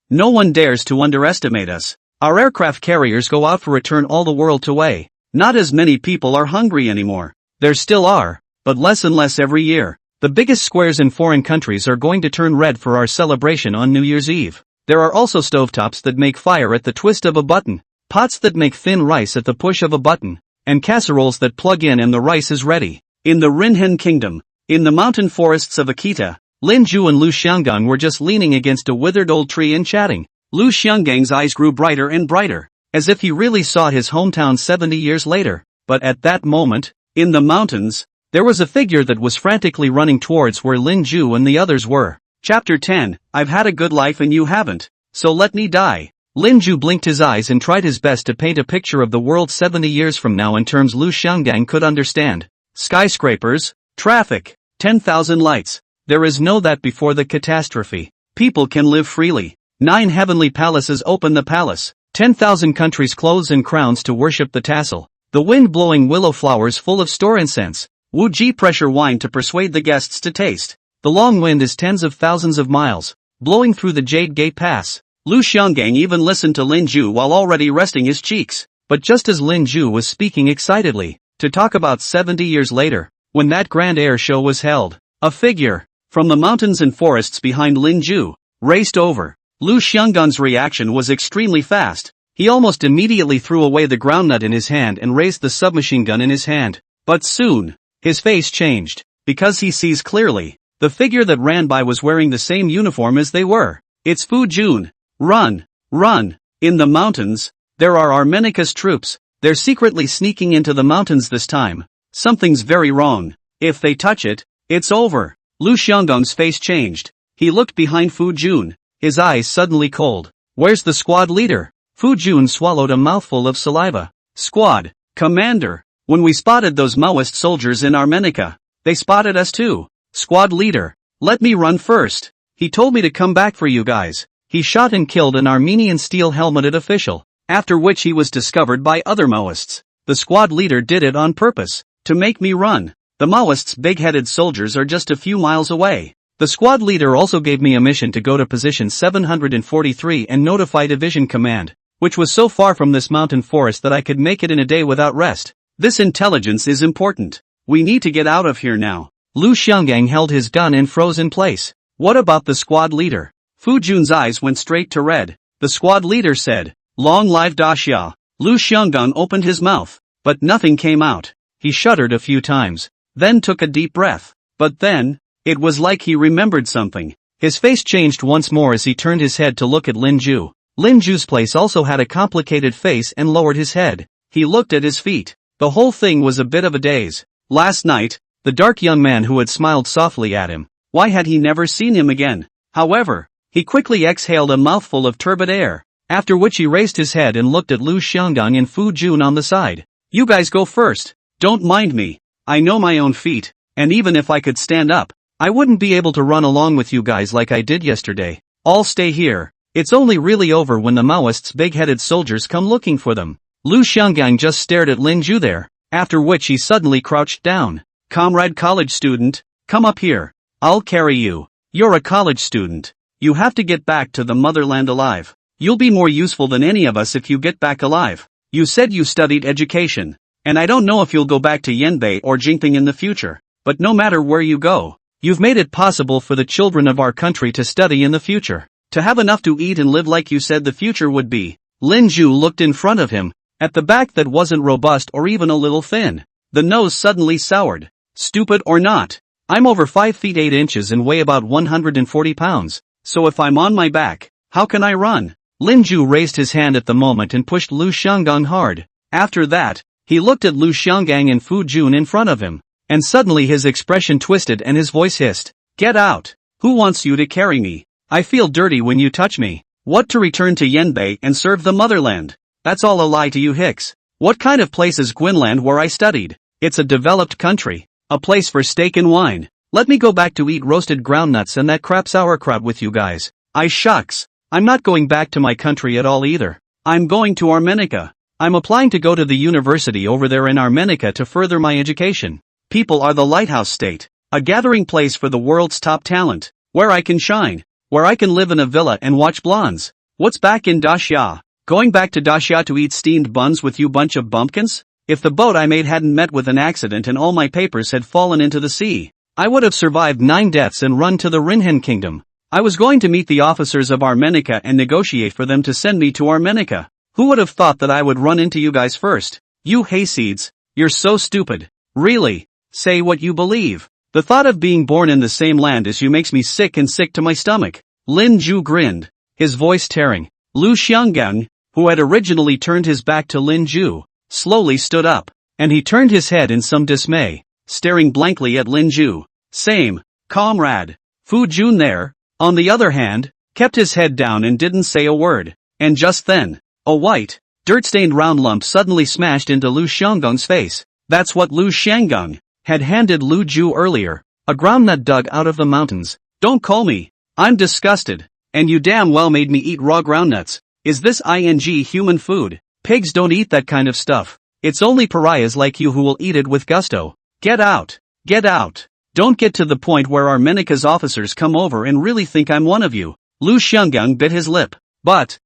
no one dares to underestimate us. Our aircraft carriers go out for return all the world away. Not as many people are hungry anymore. There still are, but less and less every year. The biggest squares in foreign countries are going to turn red for our celebration on New Year's Eve. There are also stovetops that make fire at the twist of a button, pots that make thin rice at the push of a button, and casseroles that plug in and the rice is ready. In the Rinhen Kingdom, in the mountain forests of Akita, Lin Ju and Lu Xianggang were just leaning against a withered old tree and chatting. Lu Xianggang's eyes grew brighter and brighter, as if he really saw his hometown 70 years later. But at that moment, in the mountains, there was a figure that was frantically running towards where Lin Ju and the others were. Chapter 10, I've had a good life and you haven't, so let me die. Lin Ju blinked his eyes and tried his best to paint a picture of the world 70 years from now in terms Lu Xianggang could understand. Skyscrapers, traffic, 10,000 lights. There is no that before the catastrophe. People can live freely. 9 heavenly palaces open the palace. 10,000 countries clothes and crowns to worship the tassel. The wind blowing willow flowers full of store incense. Wu Ji pressure wine to persuade the guests to taste. The long wind is tens of thousands of miles, blowing through the Jade Gate Pass. Lu Xianggang even listened to Lin Ju while already resting his cheeks. But just as Lin Ju was speaking excitedly, to talk about 70 years later, when that grand air show was held, a figure, from the mountains and forests behind Lin Ju, raced over. Lu Xianggang's reaction was extremely fast. He almost immediately threw away the groundnut in his hand and raised the submachine gun in his hand. But soon, his face changed, because he sees clearly. The figure that ran by was wearing the same uniform as they were. It's Fu Jun. Run! Run! In the mountains, there are Armenica's troops. They're secretly sneaking into the mountains this time. Something's very wrong. If they touch it, it's over. Lu Xianggang's face changed. He looked behind Fu Jun, his eyes suddenly cold. Where's the squad leader? Fu Jun swallowed a mouthful of saliva. Squad commander. When we spotted those Maoist soldiers in Armenica, they spotted us too. Squad leader. Let me run first. He told me to come back for you guys. He shot and killed an Armenian steel-helmeted official, after which he was discovered by other Maoists. The squad leader did it on purpose, to make me run. The Maoists' big-headed soldiers are just a few miles away. The squad leader also gave me a mission to go to position 743 and notify Division Command, which was so far from this mountain forest that I could make it in a day without rest. This intelligence is important. We need to get out of here now. Lu Xianggang held his gun and froze in place. What about the squad leader? Fu Jun's eyes went straight to red. The squad leader said, Long live Daxia. Lu Xianggang opened his mouth, but nothing came out. He shuddered a few times, then took a deep breath. But then, it was like he remembered something. His face changed once more as he turned his head to look at Lin Ju. Lin Ju's place also had a complicated face and lowered his head. He looked at his feet. The whole thing was a bit of a daze. Last night, the dark young man who had smiled softly at him, why had he never seen him again? However, he quickly exhaled a mouthful of turbid air, after which he raised his head and looked at Lu Xianggang and Fu Jun on the side. You guys go first. Don't mind me. I know my own feet, and even if I could stand up, I wouldn't be able to run along with you guys like I did yesterday. I'll stay here. It's only really over when the Maoists' big-headed soldiers come looking for them. Lu Xianggang just stared at Lin Ju there, after which he suddenly crouched down. Comrade college student, come up here. I'll carry you. You're a college student. You have to get back to the motherland alive. You'll be more useful than any of us if you get back alive. You said you studied education, and I don't know if you'll go back to Yanbei or Jingping in the future, but no matter where you go, you've made it possible for the children of our country to study in the future, to have enough to eat and live like you said the future would be. Lin Ju looked in front of him, At the back that wasn't robust or even a little thin. The nose suddenly soured. Stupid or not, I'm over 5 feet 8 inches and weigh about 140 pounds, so if I'm on my back, how can I run? Lin Ju raised his hand at the moment and pushed Lu Xianggang hard. After that, he looked at Lu Xianggang and Fu Jun in front of him, and suddenly his expression twisted and his voice hissed. Get out! Who wants you to carry me? I feel dirty when you touch me. What, to return to Yanbei and serve the motherland? That's all a lie to you hicks. What kind of place is Gwynland where I studied? It's a developed country. A place for steak and wine. Let me go back to eat roasted groundnuts and that crap sauerkraut with you guys. Shucks. I'm not going back to my country at all either. I'm going to Armenica. I'm applying to go to the university over there in Armenica to further my education. People are the lighthouse state. A gathering place for the world's top talent. Where I can shine. Where I can live in a villa and watch blondes. What's back in Daxia? Going back to Daxia to eat steamed buns with you bunch of bumpkins? If the boat I made hadn't met with an accident and all my papers had fallen into the sea, I would have survived 9 deaths and run to the Rinhen kingdom. I was going to meet the officers of Armenica and negotiate for them to send me to Armenica. Who would have thought that I would run into you guys first? You hayseeds, you're so stupid. Really? Say what you believe. The thought of being born in the same land as you makes me sick and sick to my stomach. Lin Ju grinned, his voice tearing. Lu Xianggang, who had originally turned his back to Lin Ju, slowly stood up, and he turned his head in some dismay, staring blankly at Lin Ju. Same, comrade. Fu Jun there, on the other hand, kept his head down and didn't say a word, and just then, a white, dirt-stained round lump suddenly smashed into Lu Xianggang's face. That's what Lu Xianggang had handed Lu Ju earlier, a groundnut dug out of the mountains. Don't call me. I'm disgusted, and you damn well made me eat raw groundnuts. Is this human food? Pigs don't eat that kind of stuff. It's only pariahs like you who will eat it with gusto. Get out. Get out. Don't get to the point where Armenica's officers come over and really think I'm one of you. Lu Xianggang bit his lip. But,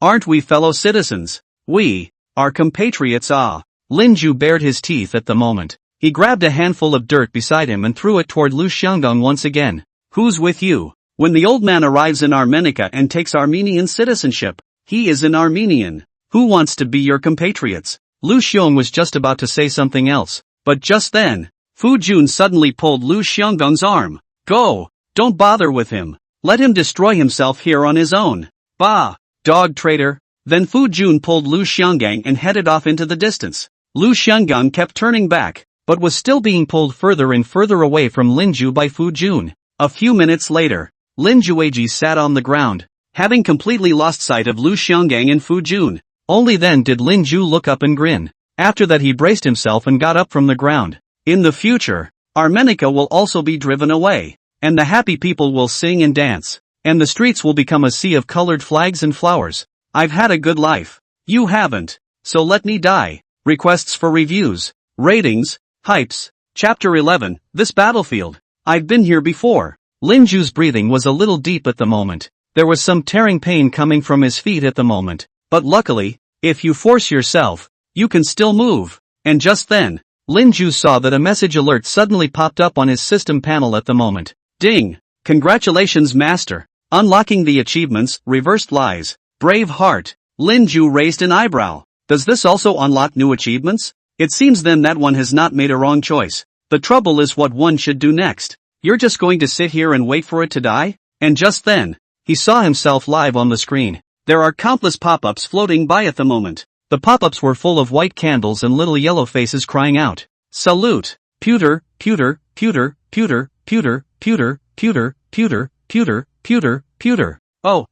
aren't we fellow citizens? We are compatriots. Lin Ju bared his teeth at the moment. He grabbed a handful of dirt beside him and threw it toward Lu Xianggang once again. Who's with you? When the old man arrives in Armenica and takes Armenian citizenship, he is an Armenian. Who wants to be your compatriots? Lu Xiong was just about to say something else, but just then, Fu Jun suddenly pulled Lu Xianggang's arm. Go! Don't bother with him. Let him destroy himself here on his own. Bah! Dog traitor. Then Fu Jun pulled Lu Xianggang and headed off into the distance. Lu Xianggang kept turning back, but was still being pulled further and further away from Lin Ju by Fu Jun. A few minutes later, Lin Jueji sat on the ground, having completely lost sight of Lu Xianggang and Fu Jun. Only then did Lin Ju look up and grin. After that he braced himself and got up from the ground. In the future, Armenica will also be driven away, and the happy people will sing and dance, and the streets will become a sea of colored flags and flowers. I've had a good life. You haven't, so let me die. Requests for reviews, ratings, hypes. Chapter 11, This Battlefield. I've been here before. Lin Ju's breathing was a little deep at the moment. There was some tearing pain coming from his feet at the moment, but luckily, if you force yourself, you can still move. And just then, Lin Ju saw that a message alert suddenly popped up on his system panel at the moment. Ding! Congratulations, Master. Unlocking the achievements, Reversed Lies, Brave Heart. Lin Ju raised an eyebrow. Does this also unlock new achievements? It seems then that one has not made a wrong choice. The trouble is what one should do next. You're just going to sit here and wait for it to die? And just then, he saw himself live on the screen. There are countless pop-ups floating by at the moment. The pop-ups were full of white candles and little yellow faces crying out, Salute! Pewter, pewter, pewter, pewter, pewter, pewter, pewter, pewter, pewter, pewter, pewter. Oh.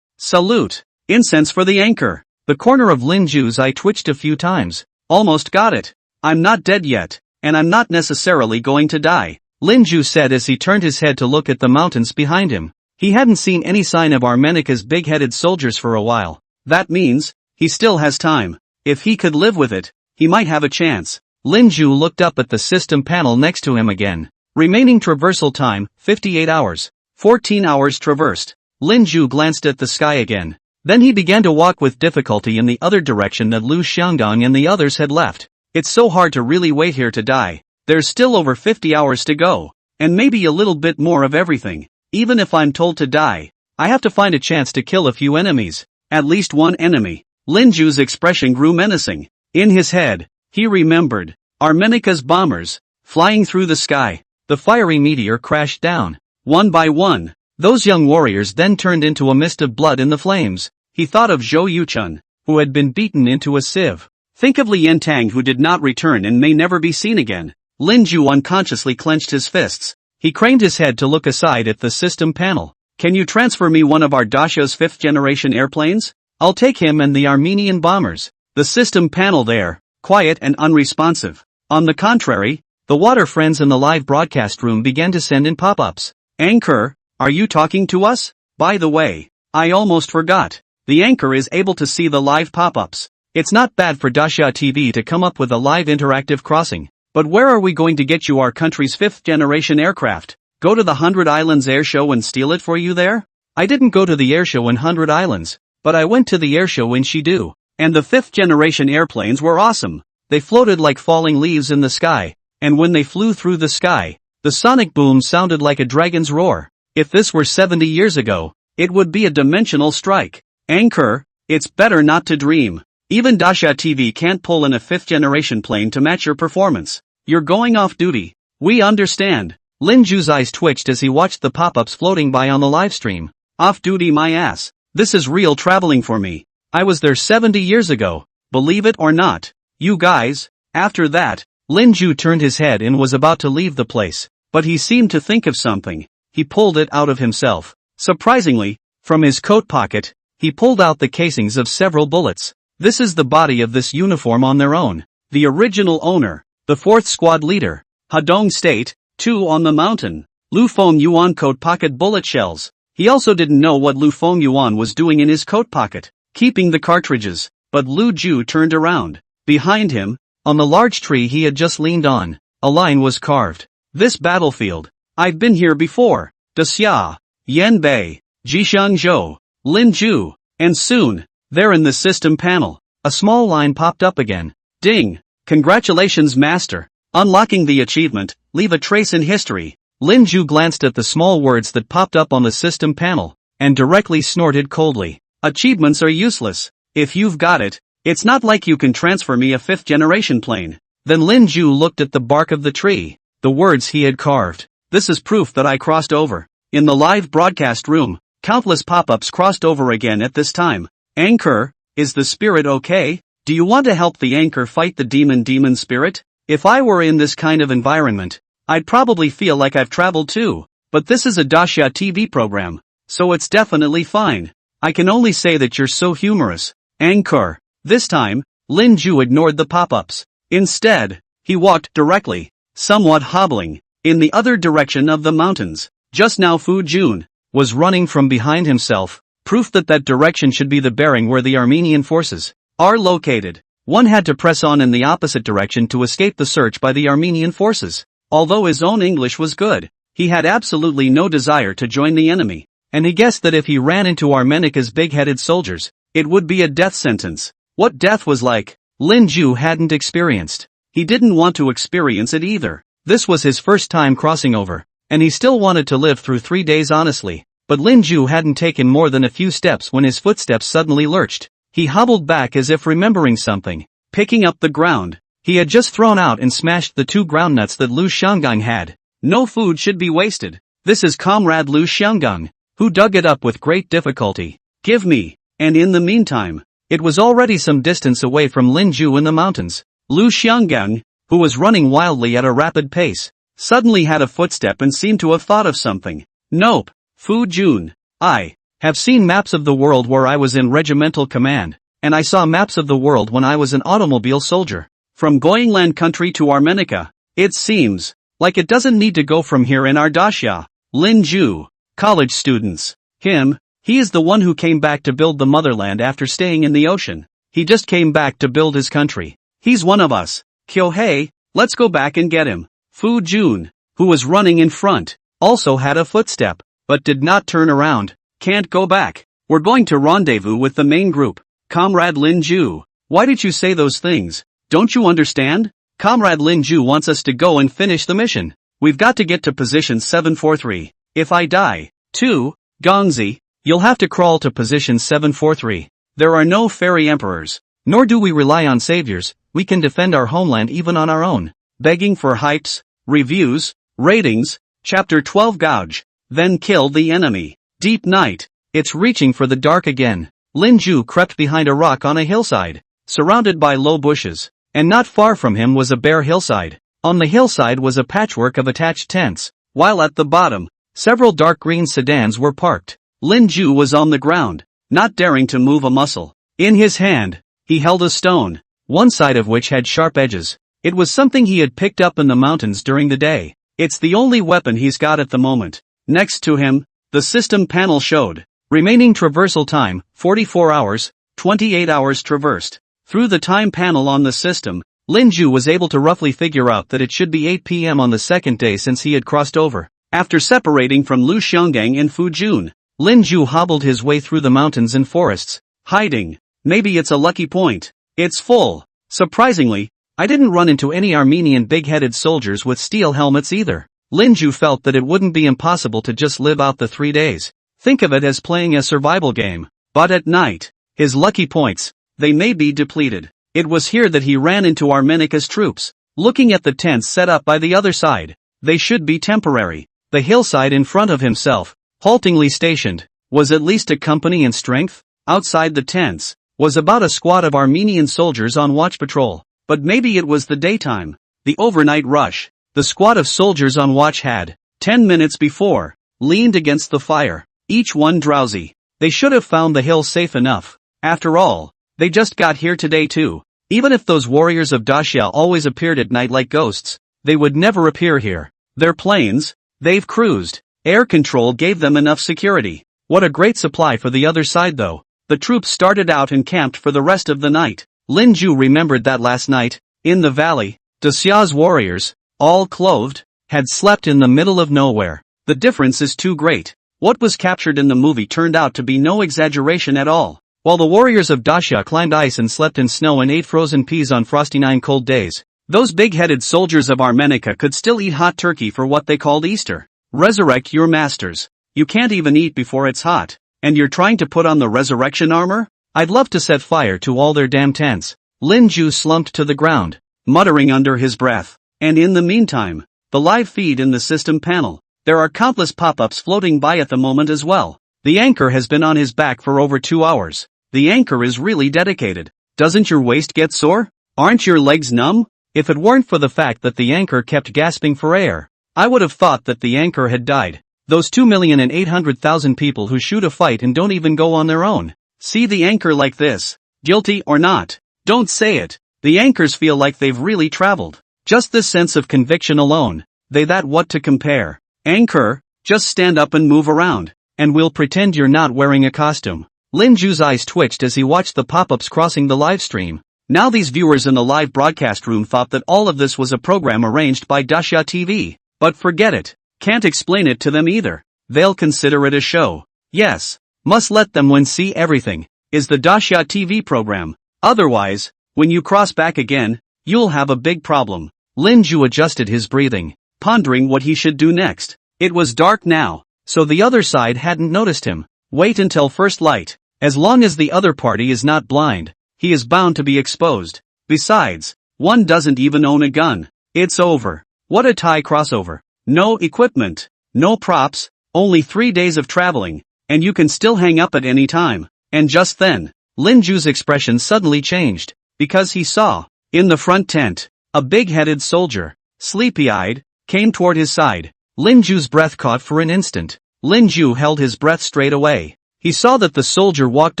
Salute! Incense for the anchor. The corner of Lin Ju's eye twitched a few times. Almost got it. I'm not dead yet, and I'm not necessarily going to die, Lin Ju said as he turned his head to look at the mountains behind him. He hadn't seen any sign of Armenica's big-headed soldiers for a while. That means, he still has time. If he could live with it, he might have a chance. Lin Ju looked up at the system panel next to him again. Remaining traversal time, 58 hours. 14 hours traversed. Lin Ju glanced at the sky again. Then he began to walk with difficulty in the other direction that Lu Xianggang and the others had left. It's so hard to really wait here to die. There's still over 50 hours to go, and maybe a little bit more of everything. Even if I'm told to die, I have to find a chance to kill a few enemies. At least one enemy. Lin Ju's expression grew menacing. In his head, he remembered Armenica's bombers, flying through the sky. The fiery meteor crashed down. One by one, those young warriors then turned into a mist of blood in the flames. He thought of Zhou Yuchun, who had been beaten into a sieve. Think of Li Yentang, who did not return and may never be seen again. Lin Ju unconsciously clenched his fists. He craned his head to look aside at the system panel. Can you transfer me one of our Dacia's 5th generation airplanes? I'll take him and the Armenian bombers. The system panel there, quiet and unresponsive. On the contrary, the water friends in the live broadcast room began to send in pop-ups. Anchor, are you talking to us? By the way, I almost forgot. The anchor is able to see the live pop-ups. It's not bad for Dacia TV to come up with a live interactive crossing. But where are we going to get you our country's 5th generation aircraft? Go to the 100 Islands air show and steal it for you there? I didn't go to the air show in 100 Islands, but I went to the air show in Shidu. And the 5th generation airplanes were awesome. They floated like falling leaves in the sky, and when they flew through the sky, the sonic boom sounded like a dragon's roar. If this were 70 years ago, it would be a dimensional strike. Anchor, it's better not to dream. Even Dacia TV can't pull in a 5th generation plane to match your performance. You're going off duty. We understand. Lin Ju's eyes twitched as he watched the pop-ups floating by on the livestream. Off duty my ass. This is real traveling for me. I was there 70 years ago. Believe it or not. You guys. After that, Lin Ju turned his head and was about to leave the place. But he seemed to think of something. He pulled it out of himself. Surprisingly, from his coat pocket, he pulled out the casings of several bullets. This is the body of this uniform on their own. The original owner, the 4th squad leader, Hadong State, 2 on the mountain. Lu Feng Yuan coat pocket bullet shells. He also didn't know what Lu Feng Yuan was doing in his coat pocket, keeping the cartridges, but Lu Ju turned around. Behind him, on the large tree he had just leaned on, a line was carved. This battlefield. I've been here before. Dacia, Yan Bei, Jishang Zhou, Lin Ju, and soon, there in the system panel, a small line popped up again. Ding! Congratulations master. Unlocking the achievement, leave a trace in history. Lin Ju glanced at the small words that popped up on the system panel, and directly snorted coldly. Achievements are useless. If you've got it, it's not like you can transfer me a 5th generation plane. Then Lin Ju looked at the bark of the tree, the words he had carved. This is proof that I crossed over. In the live broadcast room, countless pop-ups crossed over again at this time. Anchor, is the spirit okay? Do you want to help the anchor fight the demon spirit? If I were in this kind of environment, I'd probably feel like I've traveled too. But this is a Dacia TV program, so it's definitely fine. I can only say that you're so humorous. Anchor. This time, Lin Ju ignored the pop-ups. Instead, he walked directly, somewhat hobbling, in the other direction of the mountains. Just now Fu Jun was running from behind himself. Proof that that direction should be the bearing where the Armenian forces are located. One had to press on in the opposite direction to escape the search by the Armenian forces. Although his own English was good, he had absolutely no desire to join the enemy, and he guessed that if he ran into Armenica's big-headed soldiers, it would be a death sentence. What death was like, Lin Ju hadn't experienced. He didn't want to experience it either. This was his first time crossing over, and he still wanted to live through 3 days honestly. But Lin Ju hadn't taken more than a few steps when his footsteps suddenly lurched. He hobbled back as if remembering something, picking up the ground. He had just thrown out and smashed the 2 groundnuts that Lu Xianggang had. No food should be wasted. This is Comrade Lu Xianggang, who dug it up with great difficulty. Give me. And in the meantime, it was already some distance away from Lin Ju in the mountains. Lu Xianggang, who was running wildly at a rapid pace, suddenly had a footstep and seemed to have thought of something. Nope. Fu Jun. I have seen maps of the world where I was in regimental command, and I saw maps of the world when I was an automobile soldier. From Goyingland country to Armenica, it seems like it doesn't need to go from here in our Dacia. Lin Ju. College students. He is the one who came back to build the motherland after staying in the ocean. He just came back to build his country. He's one of us. Kyohei, let's go back and get him. Fu Jun, who was running in front, also had a footstep, but did not turn around. Can't go back. We're going to rendezvous with the main group. Comrade Lin Ju, why did you say those things? Don't you understand? Comrade Lin Ju wants us to go and finish the mission. We've got to get to position 743. If I die, too, Gongzi, you'll have to crawl to position 743. There are no fairy emperors. Nor do we rely on saviors, we can defend our homeland even on our own. Begging for hypes, reviews, ratings. Chapter 12 Gouge. Then kill the enemy. Deep night. It's reaching for the dark again. Lin Ju crept behind a rock on a hillside, surrounded by low bushes. And not far from him was a bare hillside. On the hillside was a patchwork of attached tents, while at the bottom, several dark green sedans were parked. Lin Ju was on the ground, not daring to move a muscle. In his hand, he held a stone, one side of which had sharp edges. It was something he had picked up in the mountains during the day. It's the only weapon he's got at the moment. Next to him, the system panel showed. Remaining traversal time, 44 hours, 28 hours traversed. Through the time panel on the system, Lin Ju was able to roughly figure out that it should be 8 p.m. on the second day since he had crossed over. After separating from Lu Xionggang in Fujun, Lin Ju hobbled his way through the mountains and forests, hiding. Maybe it's a lucky point. It's full. Surprisingly, I didn't run into any Armenian big-headed soldiers with steel helmets either. Lin Ju felt that it wouldn't be impossible to just live out the 3 days. Think of it as playing a survival game. But at night, his lucky points, they may be depleted. It was here that he ran into Armenica's troops. Looking at the tents set up by the other side, they should be temporary. The hillside in front of himself, haltingly stationed, was at least a company in strength. Outside the tents was about a squad of Armenian soldiers on watch patrol. But maybe it was the daytime, the overnight rush. The squad of soldiers on watch had, 10 minutes before, leaned against the fire, each one drowsy. They should have found the hill safe enough. After all, they just got here today too. Even if those warriors of Daxia always appeared at night like ghosts, they would never appear here. Their planes, they've cruised. Air control gave them enough security. What a great supply for the other side though. The troops started out and camped for the rest of the night. Lin Ju remembered that last night, in the valley, Daxia's warriors, all clothed, had slept in the middle of nowhere. The difference is too great. What was captured in the movie turned out to be no exaggeration at all. While the warriors of Daxia climbed ice and slept in snow and ate frozen peas on frosty 9 cold days, those big-headed soldiers of Armenica could still eat hot turkey for what they called Easter. Resurrect your masters. You can't even eat before it's hot. And you're trying to put on the resurrection armor? I'd love to set fire to all their damn tents. Lin Ju slumped to the ground, muttering under his breath. And in the meantime, the live feed in the system panel. There are countless pop-ups floating by at the moment as well. The anchor has been on his back for over 2 hours. The anchor is really dedicated. Doesn't your waist get sore? Aren't your legs numb? If it weren't for the fact that the anchor kept gasping for air, I would have thought that the anchor had died. Those 2,800,000 people who shoot a fight and don't even go on their own. See the anchor like this. Guilty or not? Don't say it. The anchors feel like they've really traveled. Just this sense of conviction alone. They that what to compare. Anchor, just stand up and move around. And we'll pretend you're not wearing a costume. Lin Ju's eyes twitched as he watched the pop-ups crossing the live stream. Now these viewers in the live broadcast room thought that all of this was a program arranged by Daxia TV. But forget it. Can't explain it to them either. They'll consider it a show. Yes. Must let them see everything. Is the Daxia TV program. Otherwise, when you cross back again, you'll have a big problem. Lin Ju adjusted his breathing, pondering what he should do next. It was dark now, so the other side hadn't noticed him. Wait until first light. As long as the other party is not blind, he is bound to be exposed. Besides, one doesn't even own a gun. It's over. What a Thai crossover. No equipment, no props, only 3 days of traveling, and you can still hang up at any time. And just then, Lin Ju's expression suddenly changed, because he saw, in the front tent, a big-headed soldier, sleepy-eyed, came toward his side. Lin Ju's breath caught for an instant. Lin Ju held his breath straight away. He saw that the soldier walked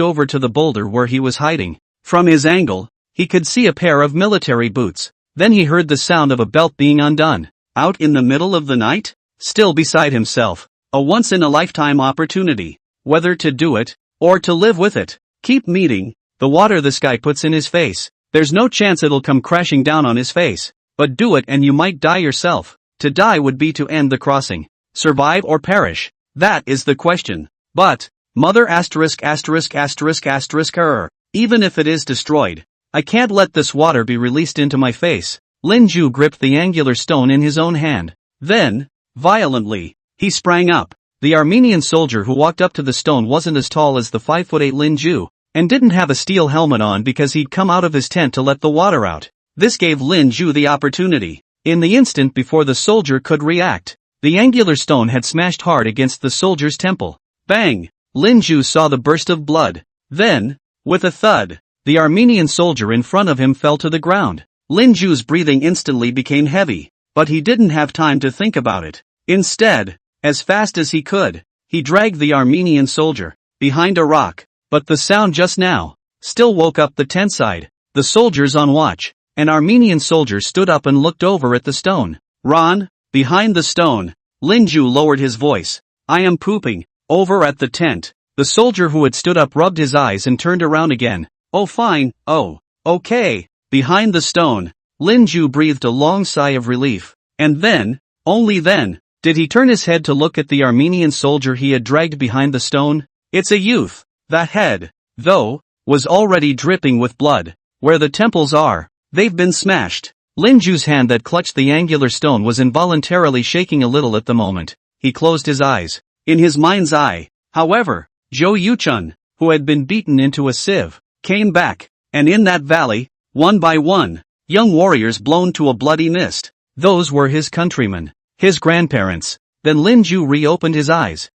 over to the boulder where he was hiding. From his angle, he could see a pair of military boots. Then he heard the sound of a belt being undone. Out in the middle of the night? Still beside himself. A once-in-a-lifetime opportunity. Whether to do it, or to live with it. Keep meeting, the water this guy puts in his face. There's no chance it'll come crashing down on his face. But do it and you might die yourself. To die would be to end the crossing. Survive or perish? That is the question. But, mother asterisk asterisk asterisk asterisk error. Even if it is destroyed, I can't let this water be released into my face. Lin Ju gripped the angular stone in his own hand. Then, violently, he sprang up. The Armenian soldier who walked up to the stone wasn't as tall as the 5'8" Lin Ju, and didn't have a steel helmet on because he'd come out of his tent to let the water out. This gave Lin Ju the opportunity. In the instant before the soldier could react, the angular stone had smashed hard against the soldier's temple. Bang! Lin Ju saw the burst of blood. Then, with a thud, the Armenian soldier in front of him fell to the ground. Lin Ju's breathing instantly became heavy, but he didn't have time to think about it. Instead, as fast as he could, he dragged the Armenian soldier behind a rock. But the sound just now still woke up the tent side. The soldiers on watch. An Armenian soldier stood up and looked over at the stone. Ron, behind the stone. Lin Ju lowered his voice. I am pooping. Over at the tent. The soldier who had stood up rubbed his eyes and turned around again. Oh fine, oh, okay. Behind the stone. Lin Ju breathed a long sigh of relief. And then, only then, did he turn his head to look at the Armenian soldier he had dragged behind the stone. It's a youth. That head, though, was already dripping with blood. Where the temples are, they've been smashed. Lin Ju's hand that clutched the angular stone was involuntarily shaking a little at the moment. He closed his eyes. In his mind's eye, however, Zhou Yuchun, who had been beaten into a sieve, came back, and in that valley, one by one, young warriors blown to a bloody mist. Those were his countrymen, his grandparents. Then Lin Ju reopened his eyes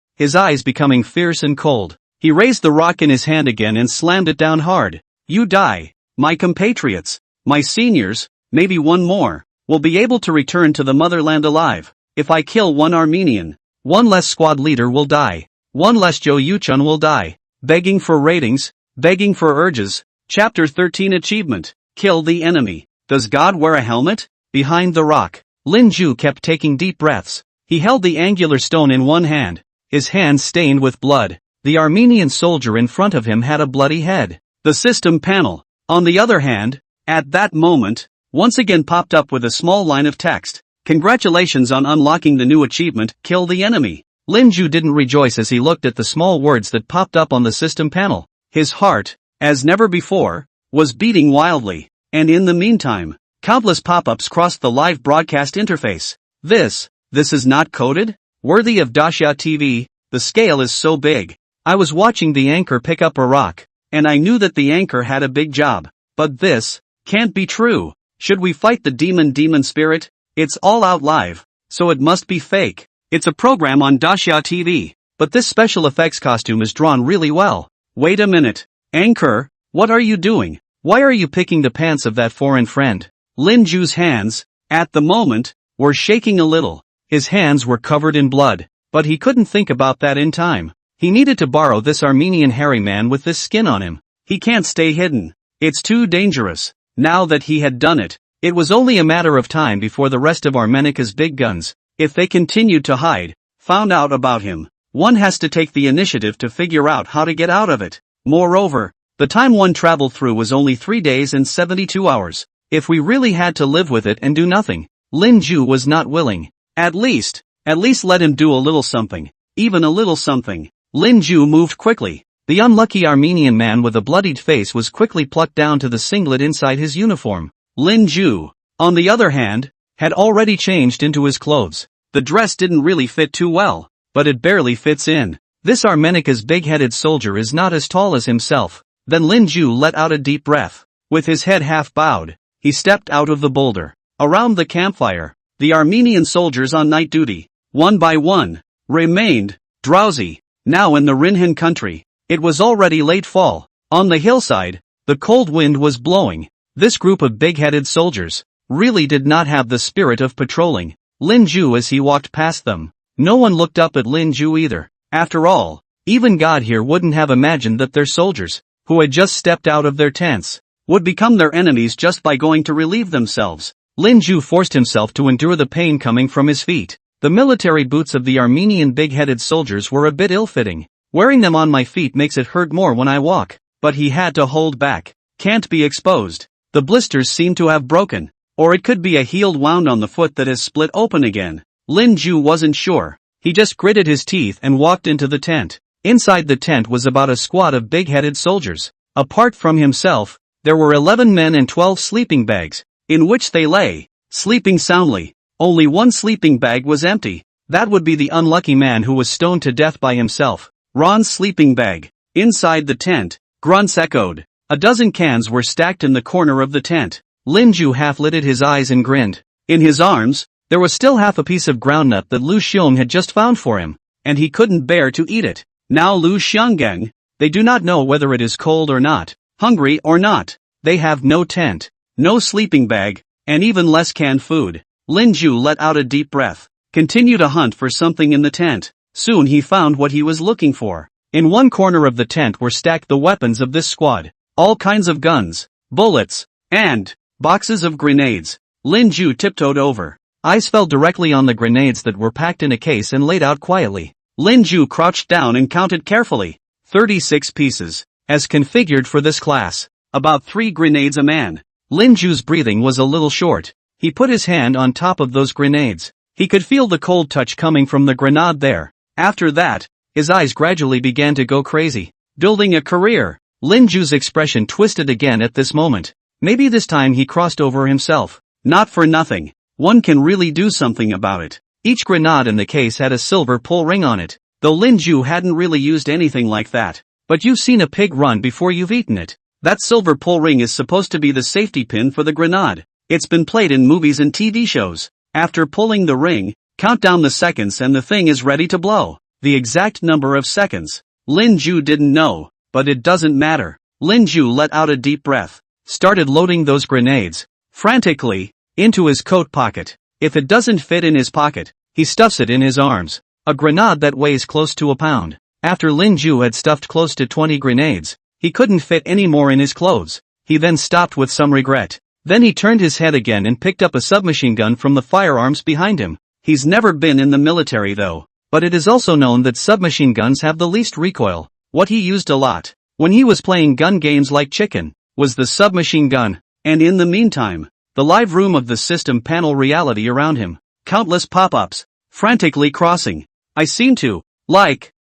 becoming fierce and cold. He raised the rock in his hand again and slammed it down hard. You die, my compatriots, my seniors, maybe one more, will be able to return to the motherland alive. If I kill one Armenian, one less squad leader will die. One less Zhou Yuchun will die. Begging for ratings, begging for urges. Chapter 13 Achievement. Kill the enemy. Does God wear a helmet? Behind the rock, Lin Ju kept taking deep breaths. He held the angular stone in one hand, his hands stained with blood. The Armenian soldier in front of him had a bloody head. The system panel, on the other hand, at that moment, once again popped up with a small line of text. Congratulations on unlocking the new achievement, kill the enemy. Lin Ju didn't rejoice as he looked at the small words that popped up on the system panel. His heart, as never before, was beating wildly. And in the meantime, countless pop-ups crossed the live broadcast interface. This is not coded? Worthy of Dasha TV, the scale is so big. I was watching the anchor pick up a rock, and I knew that the anchor had a big job. But this can't be true. Should we fight the demon spirit? It's all out live, so it must be fake. It's a program on Dasha TV, but this special effects costume is drawn really well. Wait a minute. Anchor, what are you doing? Why are you picking the pants of that foreign friend? Lin Ju's hands, at the moment, were shaking a little. His hands were covered in blood, but he couldn't think about that in time. He needed to borrow this Armenian hairy man with this skin on him. He can't stay hidden. It's too dangerous. Now that he had done it, it was only a matter of time before the rest of Armenica's big guns, if they continued to hide, found out about him. One has to take the initiative to figure out how to get out of it. Moreover, the time one traveled through was only 3 days and 72 hours. If we really had to live with it and do nothing, Lin Ju was not willing. At least let him do a little something. Even a little something. Lin Ju moved quickly. The unlucky Armenian man with a bloodied face was quickly plucked down to the singlet inside his uniform. Lin Ju, on the other hand, had already changed into his clothes. The dress didn't really fit too well, but it barely fits in. This Armenica's big-headed soldier is not as tall as himself. Then Lin Ju let out a deep breath. With his head half bowed, he stepped out of the boulder. Around the campfire, the Armenian soldiers on night duty, one by one, remained drowsy. Now in the Rinhan country, it was already late fall. On the hillside, the cold wind was blowing. This group of big-headed soldiers really did not have the spirit of patrolling Lin Ju as he walked past them. No one looked up at Lin Ju either. After all, even God here wouldn't have imagined that their soldiers, who had just stepped out of their tents, would become their enemies just by going to relieve themselves. Lin Ju forced himself to endure the pain coming from his feet. The military boots of the Armenian big-headed soldiers were a bit ill-fitting. Wearing them on my feet makes it hurt more when I walk. But he had to hold back. Can't be exposed. The blisters seem to have broken. Or it could be a healed wound on the foot that has split open again. Lin Ju wasn't sure. He just gritted his teeth and walked into the tent. Inside the tent was about a squad of big-headed soldiers. Apart from himself, there were 11 men and 12 sleeping bags, in which they lay, sleeping soundly. Only one sleeping bag was empty. That would be the unlucky man who was stoned to death by himself. Ron's sleeping bag. Inside the tent, Grunts echoed. A dozen cans were stacked in the corner of the tent. Linju half-lidded his eyes and grinned. In his arms, there was still half a piece of groundnut that Lu Xiong had just found for him, and he couldn't bear to eat it. Now Lu Xionggang, they do not know whether it is cold or not, hungry or not. They have no tent, no sleeping bag, and even less canned food. Linju let out a deep breath, continued to hunt for something in the tent. Soon he found what he was looking for. In one corner of the tent were stacked the weapons of this squad. All kinds of guns, bullets, and boxes of grenades. Linju tiptoed over. Eyes fell directly on the grenades that were packed in a case and laid out quietly. Linju crouched down and counted carefully. 36 pieces, as configured for this class. About 3 grenades a man. Linju's breathing was a little short. He put his hand on top of those grenades. He could feel the cold touch coming from the grenade there. After that, his eyes gradually began to go crazy. Building a career. Linju's expression twisted again at this moment. Maybe this time he crossed over himself. Not for nothing. One can really do something about it. Each grenade in the case had a silver pull ring on it, though Linju hadn't really used anything like that. But you've seen a pig run before you've eaten it. That silver pull ring is supposed to be the safety pin for the grenade. It's been played in movies and TV shows. After pulling the ring, count down the seconds and the thing is ready to blow. The exact number of seconds, Linju didn't know, but it doesn't matter. Linju let out a deep breath, started loading those grenades, frantically, into his coat pocket. If it doesn't fit in his pocket, he stuffs it in his arms. A grenade that weighs close to a pound. After Linju had stuffed close to 20 grenades, he couldn't fit any more in his clothes. He then stopped with some regret. Then he turned his head again and picked up a submachine gun from the firearms behind him. He's never been in the military though, but it is also known that submachine guns have the least recoil. What he used a lot, when he was playing gun games like Chicken, was the submachine gun. And in the meantime, the live room of the system panel reality around him. Countless pop-ups, frantically crossing. I seem to,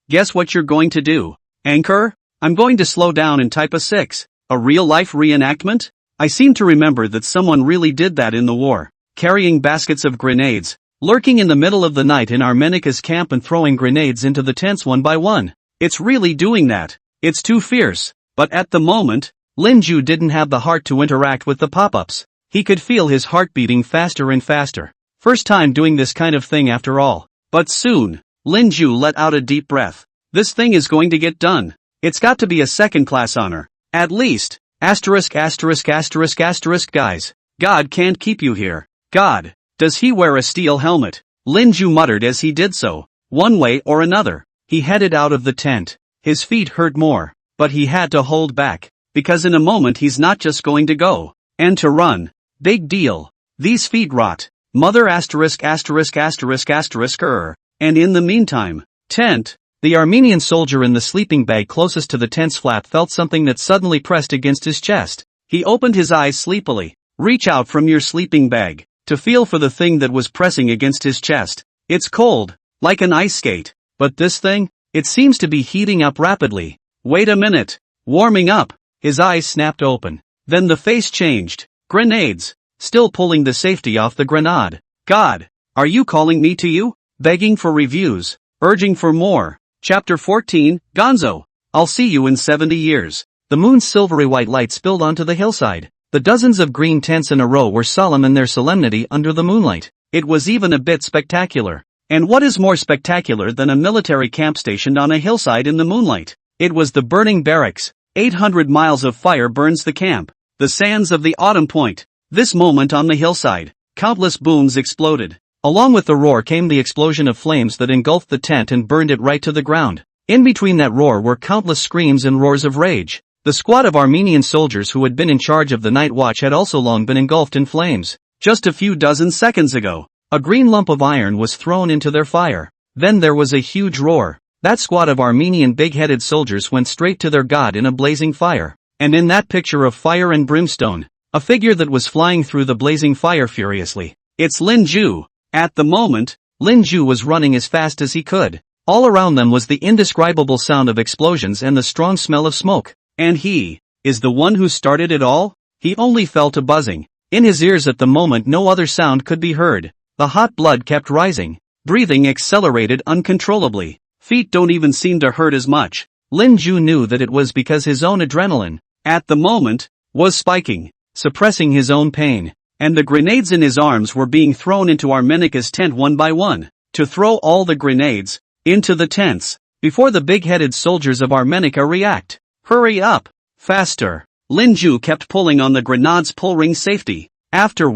guess what you're going to do, Anchor? I'm going to slow down and type a 6. A real-life reenactment? I seem to remember that someone really did that in the war, carrying baskets of grenades, lurking in the middle of the night in Armenica's camp and throwing grenades into the tents one by one. It's really doing that. It's too fierce. But at the moment, Linju didn't have the heart to interact with the pop-ups. He could feel his heart beating faster and faster. First time doing this kind of thing after all. But soon, Linju let out a deep breath. This thing is going to get done. It's got to be a second-class honor. At least. Guys. God can't keep you here. God. Does he wear a steel helmet? Linju muttered as he did so. One way or another, he headed out of the tent. His feet hurt more, but he had to hold back, because in a moment he's not just going to go, and to run. Big deal. These feet rot. Mother and in the meantime, tent. The Armenian soldier in the sleeping bag closest to the tent's flap felt something that suddenly pressed against his chest. He opened his eyes sleepily. Reach out from your sleeping bag, to feel for the thing that was pressing against his chest. It's cold, like an ice skate. But this thing, it seems to be heating up rapidly. Wait a minute. Warming up. His eyes snapped open. Then the face changed. Grenades. Still pulling the safety off the grenade. God, are you calling me to you? Begging for reviews. Urging for more. Chapter 14, Gonzo. I'll see you in 70 years. The moon's silvery white light spilled onto the hillside. The dozens of green tents in a row were solemn in their solemnity under the moonlight. It was even a bit spectacular. And what is more spectacular than a military camp stationed on a hillside in the moonlight? It was the burning barracks. 800 miles of fire burns the camp. The sands of the autumn point. This moment on the hillside, countless booms exploded. Along with the roar came the explosion of flames that engulfed the tent and burned it right to the ground. In between that roar were countless screams and roars of rage. The squad of Armenian soldiers who had been in charge of the night watch had also long been engulfed in flames. Just a few dozen seconds ago, a green lump of iron was thrown into their fire. Then there was a huge roar. That squad of Armenian big-headed soldiers went straight to their god in a blazing fire. And in that picture of fire and brimstone, a figure that was flying through the blazing fire furiously. It's Linju. At the moment, Linju was running as fast as he could. All around them was the indescribable sound of explosions and the strong smell of smoke. And he is the one who started it all? He only felt a buzzing. In his ears at the moment no other sound could be heard. The hot blood kept rising. Breathing accelerated uncontrollably. Feet don't even seem to hurt as much. Lin Ju knew that it was because his own adrenaline, at the moment, was spiking, suppressing his own pain, and the grenades in his arms were being thrown into Armenica's tent one by one. To throw all the grenades into the tents before the big-headed soldiers of Armenica react. Hurry up! Faster! Lin Ju kept pulling on the grenade's pull ring safety. After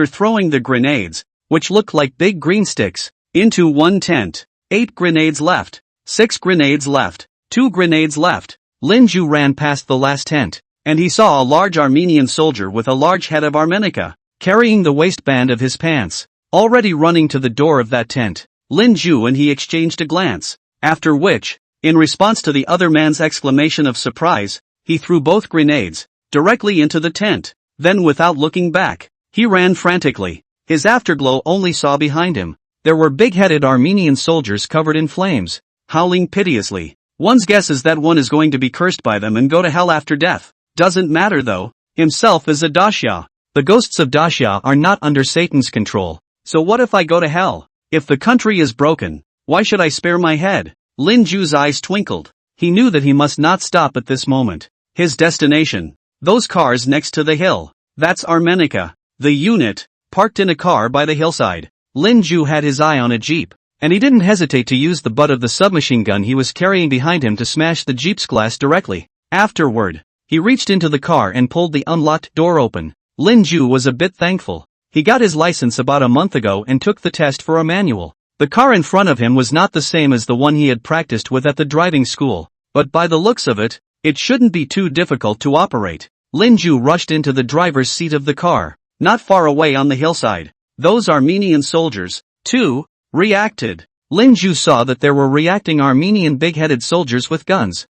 throwing the grenades, which looked like big green sticks, into one tent, 8 grenades left, 6 grenades left, 2 grenades left. Lin Ju ran past the last tent, and he saw a large Armenian soldier with a large head of Armenica, carrying the waistband of his pants, already running to the door of that tent. Lin Ju and he exchanged a glance, after which, in response to the other man's exclamation of surprise, he threw both grenades directly into the tent. Then without looking back, he ran frantically. His afterglow only saw behind him. There were big-headed Armenian soldiers covered in flames, howling piteously. One's guess is that one is going to be cursed by them and go to hell after death. Doesn't matter though. Himself is a Dasha. The ghosts of Dasha are not under Satan's control. So what if I go to hell? If the country is broken, why should I spare my head? Lin Ju's eyes twinkled. He knew that he must not stop at this moment. His destination. Those cars next to the hill. That's Armenica. The unit, parked in a car by the hillside. Lin Ju had his eye on a jeep, and he didn't hesitate to use the butt of the submachine gun he was carrying behind him to smash the jeep's glass directly. Afterward, he reached into the car and pulled the unlocked door open. Lin Ju was a bit thankful. He got his license about a month ago and took the test for a manual. The car in front of him was not the same as the one he had practiced with at the driving school, but by the looks of it, it shouldn't be too difficult to operate. Lin Ju rushed into the driver's seat of the car. Not far away on the hillside, those Armenian soldiers, too, reacted. Lin Ju saw that there were reacting Armenian big-headed soldiers with guns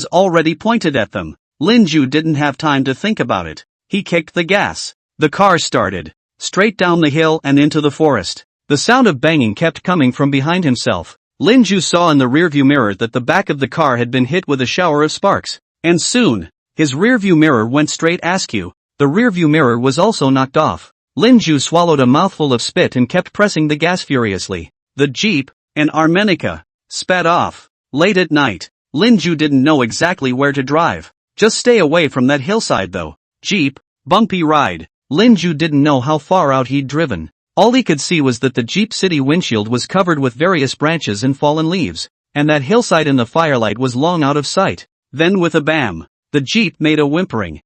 already pointed at them. Lin Ju didn't have time to think about it. He kicked the gas. The car started straight down the hill and into the forest. The sound of banging kept coming from behind himself. Lin Ju saw in the rearview mirror that the back of the car had been hit with a shower of sparks, and soon, his rearview mirror went straight askew. The rearview mirror was also knocked off. Lin Ju swallowed a mouthful of spit and kept pressing the gas furiously. The jeep, and Armenica, sped off. Late at night, Lin Ju didn't know exactly where to drive. Just stay away from that hillside though. Jeep, bumpy ride. Lin Ju didn't know how far out he'd driven. All he could see was that the Jeep City windshield was covered with various branches and fallen leaves, and that hillside in the firelight was long out of sight. Then with a bam, the Jeep made a whimpering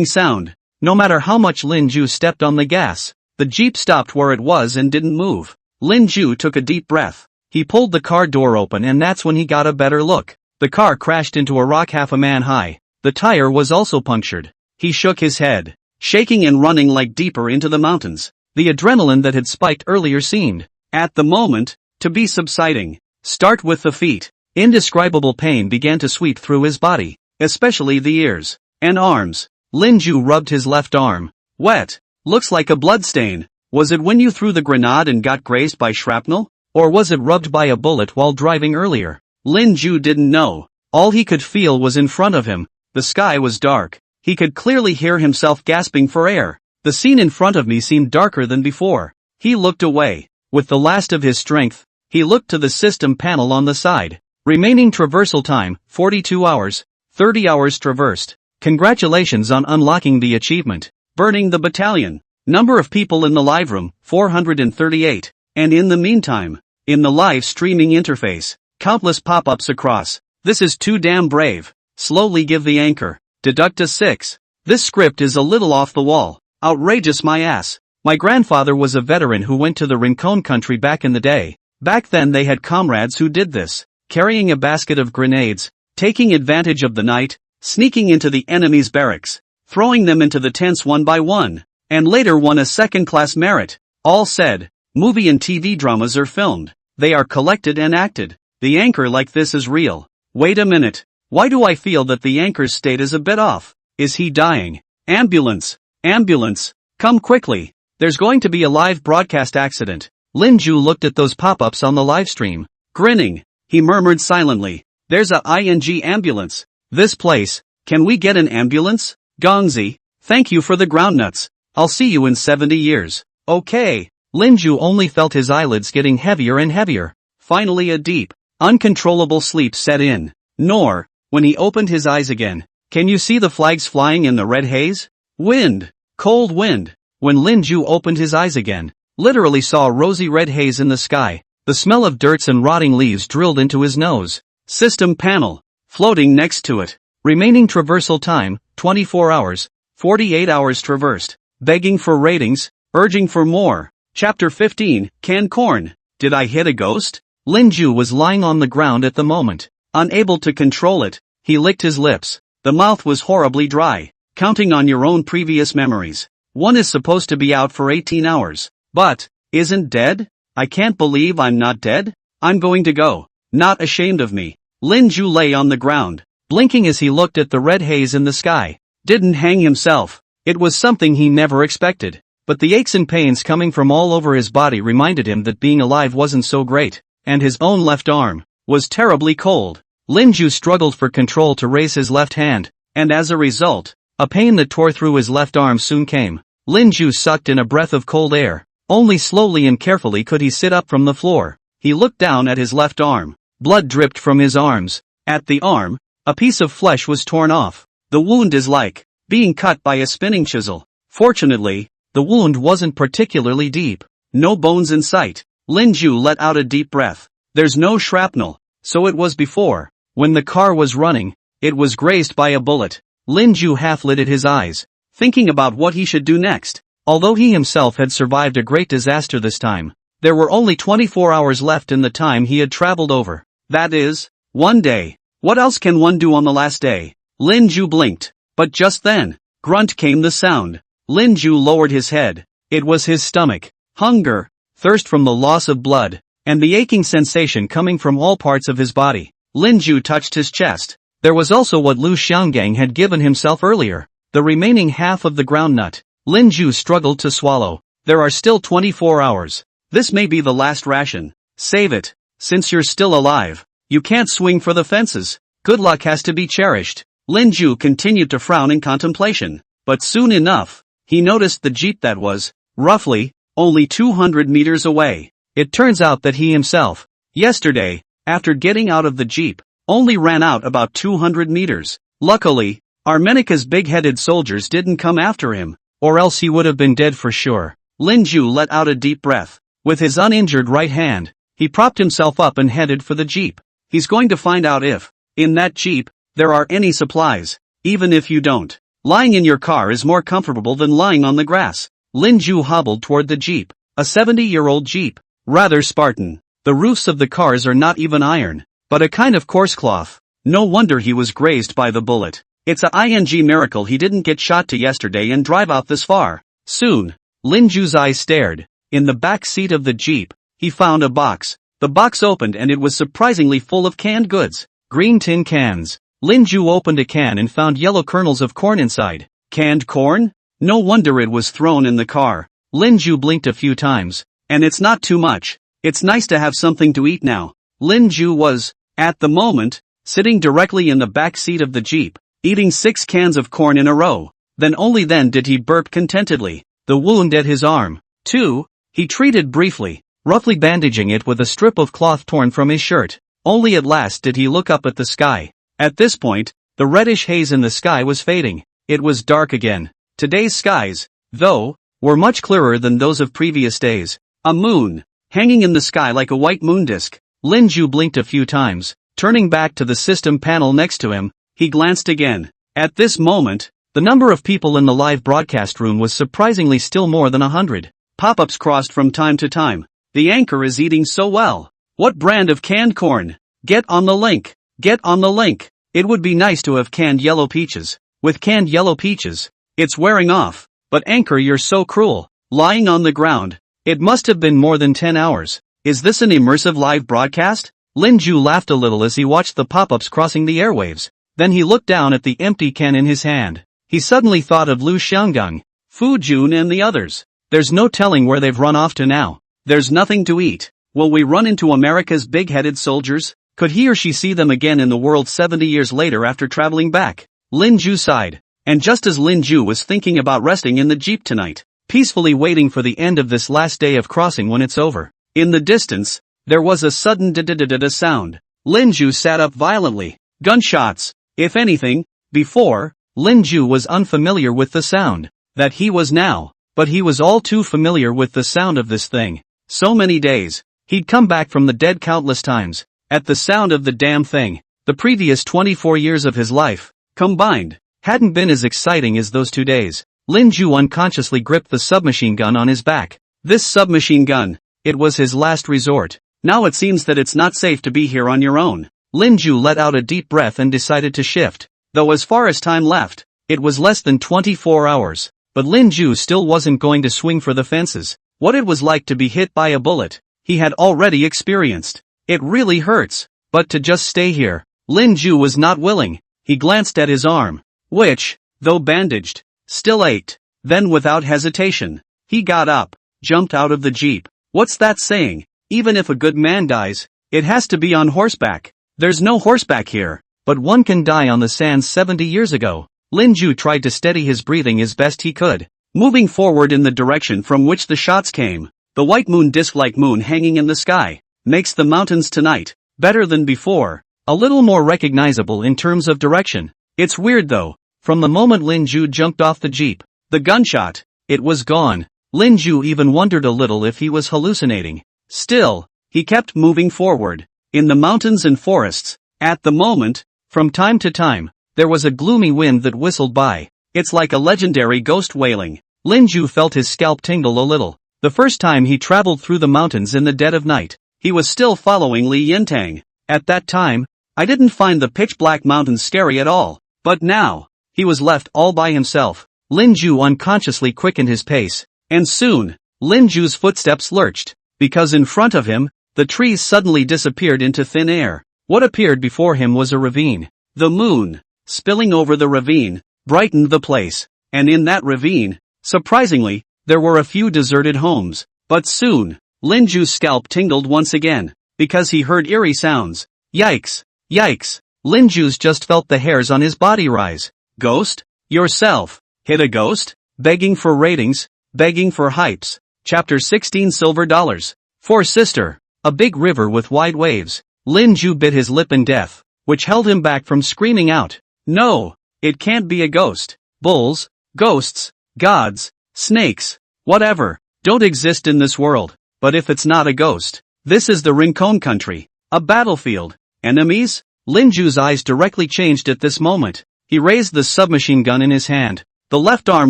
sound. No matter how much Lin Ju stepped on the gas, the Jeep stopped where it was and didn't move. Lin Ju took a deep breath. He pulled the car door open and that's when he got a better look. The car crashed into a rock half a man high. The tire was also punctured. He shook his head, shaking and running like deeper into the mountains. The adrenaline that had spiked earlier seemed, at the moment, to be subsiding. Start with the feet. Indescribable pain began to sweep through his body, especially the ears and arms. Lin Ju rubbed his left arm. Wet. Looks like a bloodstain. Was it when you threw the grenade and got grazed by shrapnel? Or was it rubbed by a bullet while driving earlier? Lin Ju didn't know. All he could feel was in front of him. The sky was dark. He could clearly hear himself gasping for air. The scene in front of me seemed darker than before. He looked away. With the last of his strength, he looked to the system panel on the side. Remaining traversal time, 42 hours. 30 hours traversed. Congratulations on unlocking the achievement. Burning the battalion. Number of people in the live room, 438. And in the meantime, in the live streaming interface, countless pop-ups across. This is too damn brave. Slowly give the anchor. Deduct a 6. This script is a little off the wall. Outrageous my ass. My grandfather was a veteran who went to the Rincon country back in the day. Back then they had comrades who did this. Carrying a basket of grenades, taking advantage of the night, sneaking into the enemy's barracks, throwing them into the tents one by one, and later won a second-class merit. All said, movie and TV dramas are filmed. They are collected and acted. The anchor like this is real. Wait a minute. Why do I feel that the anchor's state is a bit off? Is he dying? Ambulance! Ambulance! Come quickly! There's going to be a live broadcast accident. Lin Ju looked at those pop-ups on the live stream. Grinning, he murmured silently. There's a ING ambulance. This place, can we get an ambulance? Gongzi, thank you for the groundnuts. I'll see you in 70 years. Okay. Lin Ju only felt his eyelids getting heavier and heavier. Finally a deep, Uncontrollable sleep set in. Nor, when he opened his eyes again, can you see the flags flying in the red haze? Wind. Cold wind. When Lin Ju opened his eyes again, literally saw rosy red haze in the sky. The smell of dirts and rotting leaves drilled into his nose. System panel. Floating next to it. Remaining traversal time, 24 hours. 48 hours traversed. Begging for ratings, urging for more. Chapter 15, Canned Corn. Did I hit a ghost? Lin Ju was lying on the ground at the moment. Unable to control it, he licked his lips. The mouth was horribly dry. Counting on your own previous memories. One is supposed to be out for 18 hours. But, isn't dead? I can't believe I'm not dead. I'm going to go. Not ashamed of me. Lin Ju lay on the ground, blinking as he looked at the red haze in the sky. Didn't hang himself. It was something he never expected. But the aches and pains coming from all over his body reminded him that being alive wasn't so great. And his own left arm was terribly cold. Lin Ju struggled for control to raise his left hand, and as a result, a pain that tore through his left arm soon came. Lin Ju sucked in a breath of cold air. Only slowly and carefully could he sit up from the floor. He looked down at his left arm. Blood dripped from his arms. At the arm, a piece of flesh was torn off. The wound is like being cut by a spinning chisel. Fortunately, the wound wasn't particularly deep. No bones in sight. Lin Ju let out a deep breath. There's no shrapnel. So it was before. When the car was running, it was grazed by a bullet. Lin Ju half-lidded his eyes, thinking about what he should do next. Although he himself had survived a great disaster this time, there were only 24 hours left in the time he had traveled over. That is, one day. What else can one do on the last day? Lin Ju blinked. But just then, grunt came the sound. Lin Ju lowered his head. It was his stomach. Hunger, thirst from the loss of blood, and the aching sensation coming from all parts of his body. Lin Ju touched his chest. There was also what Lu Xianggang had given himself earlier. The remaining half of the ground nut. Lin Ju struggled to swallow. There are still 24 hours. This may be the last ration. Save it. Since you're still alive, you can't swing for the fences. Good luck has to be cherished. Lin Ju continued to frown in contemplation. But soon enough, he noticed the jeep that was, roughly, only 200 meters away. It turns out that he himself, yesterday, after getting out of the jeep, only ran out about 200 meters. Luckily, Armenica's big-headed soldiers didn't come after him, or else he would have been dead for sure. Lin Ju let out a deep breath. With his uninjured right hand, he propped himself up and headed for the jeep. He's going to find out if, in that jeep, there are any supplies. Even if you don't, lying in your car is more comfortable than lying on the grass. Lin Ju hobbled toward the jeep. A 70-year-old jeep. Rather Spartan. The roofs of the cars are not even iron, but a kind of coarse cloth. No wonder he was grazed by the bullet. It's a miracle he didn't get shot to yesterday and drive out this far. Soon, Lin Ju's eyes stared. In the back seat of the jeep, he found a box. The box opened and it was surprisingly full of canned goods. Green tin cans. Lin Ju opened a can and found yellow kernels of corn inside. Canned corn? No wonder it was thrown in the car. Lin Ju blinked a few times. And it's not too much. It's nice to have something to eat now. Lin Ju was, at the moment, sitting directly in the back seat of the jeep, eating 6 cans of corn in a row. Then only then did he burp contentedly. The wound at his arm, too, he treated briefly, roughly bandaging it with a strip of cloth torn from his shirt. Only at last did he look up at the sky. At this point, the reddish haze in the sky was fading. It was dark again. Today's skies, though, were much clearer than those of previous days. A moon, hanging in the sky like a white moon disk. Lin Ju blinked a few times. Turning back to the system panel next to him, he glanced again. At this moment, the number of people in the live broadcast room was surprisingly still more than 100. Pop-ups crossed from time to time. The anchor is eating so well. What brand of canned corn? Get on the link. Get on the link. It would be nice to have canned yellow peaches. With canned yellow peaches, it's wearing off. But anchor, you're so cruel. Lying on the ground. It must have been more than 10 hours. Is this an immersive live broadcast? Lin Ju laughed a little as he watched the pop-ups crossing the airwaves. Then he looked down at the empty can in his hand. He suddenly thought of Lu Xianggang, Fu Jun and the others. There's no telling where they've run off to now. There's nothing to eat. Will we run into America's big-headed soldiers? Could he or she see them again in the world 70 years later after traveling back? Lin Ju sighed. And just as Lin Ju was thinking about resting in the jeep tonight, peacefully waiting for the end of this last day of crossing when it's over, in the distance, there was a sudden da-da-da-da sound. Lin Ju sat up violently. Gunshots. If anything, before, Lin Ju was unfamiliar with the sound that he was now, but he was all too familiar with the sound of this thing. So many days. He'd come back from the dead countless times, at the sound of the damn thing. The previous 24 years of his life, combined, hadn't been as exciting as those 2 days. Lin Ju unconsciously gripped the submachine gun on his back. This submachine gun, it was his last resort. Now it seems that it's not safe to be here on your own. Lin Ju let out a deep breath and decided to shift. Though as far as time left, it was less than 24 hours. But Lin Ju still wasn't going to swing for the fences. What it was like to be hit by a bullet, he had already experienced. It really hurts. But to just stay here, Lin Ju was not willing. He glanced at his arm, which, though bandaged, still ached. Then without hesitation, he got up, jumped out of the jeep. What's that saying? Even if a good man dies, it has to be on horseback. There's no horseback here, but one can die on the sands 70 years ago. Lin Ju tried to steady his breathing as best he could, moving forward in the direction from which the shots came. The white moon, disc-like moon hanging in the sky, makes the mountains tonight better than before, a little more recognizable in terms of direction. It's weird though, from the moment Lin Ju jumped off the jeep, the gunshot, it was gone. Lin Ju even wondered a little if he was hallucinating. Still, he kept moving forward. In the mountains and forests, at the moment, from time to time, there was a gloomy wind that whistled by. It's like a legendary ghost wailing. Lin Ju felt his scalp tingle a little. The first time he traveled through the mountains in the dead of night, he was still following Li Yintang. At that time, I didn't find the pitch-black mountains scary at all. But now, he was left all by himself. Lin Ju unconsciously quickened his pace, and soon, Lin Ju's footsteps lurched, because in front of him, the trees suddenly disappeared into thin air. What appeared before him was a ravine. The moon, spilling over the ravine, brightened the place, and in that ravine, surprisingly, there were a few deserted homes. But soon, Lin Ju's scalp tingled once again, because he heard eerie sounds. Yikes! Yikes! Lin Ju's just felt the hairs on his body rise. Ghost? Yourself. Hit a ghost? Begging for ratings, begging for hypes. Chapter 16 Silver Dollars. For sister. A big river with wide waves. Lin Ju bit his lip in death, which held him back from screaming out. No! It can't be a ghost. Bulls, ghosts, gods, snakes, whatever, don't exist in this world. But if it's not a ghost, this is the Rincon country. A battlefield. Enemies? Lin Ju's eyes directly changed at this moment. He raised the submachine gun in his hand. The left arm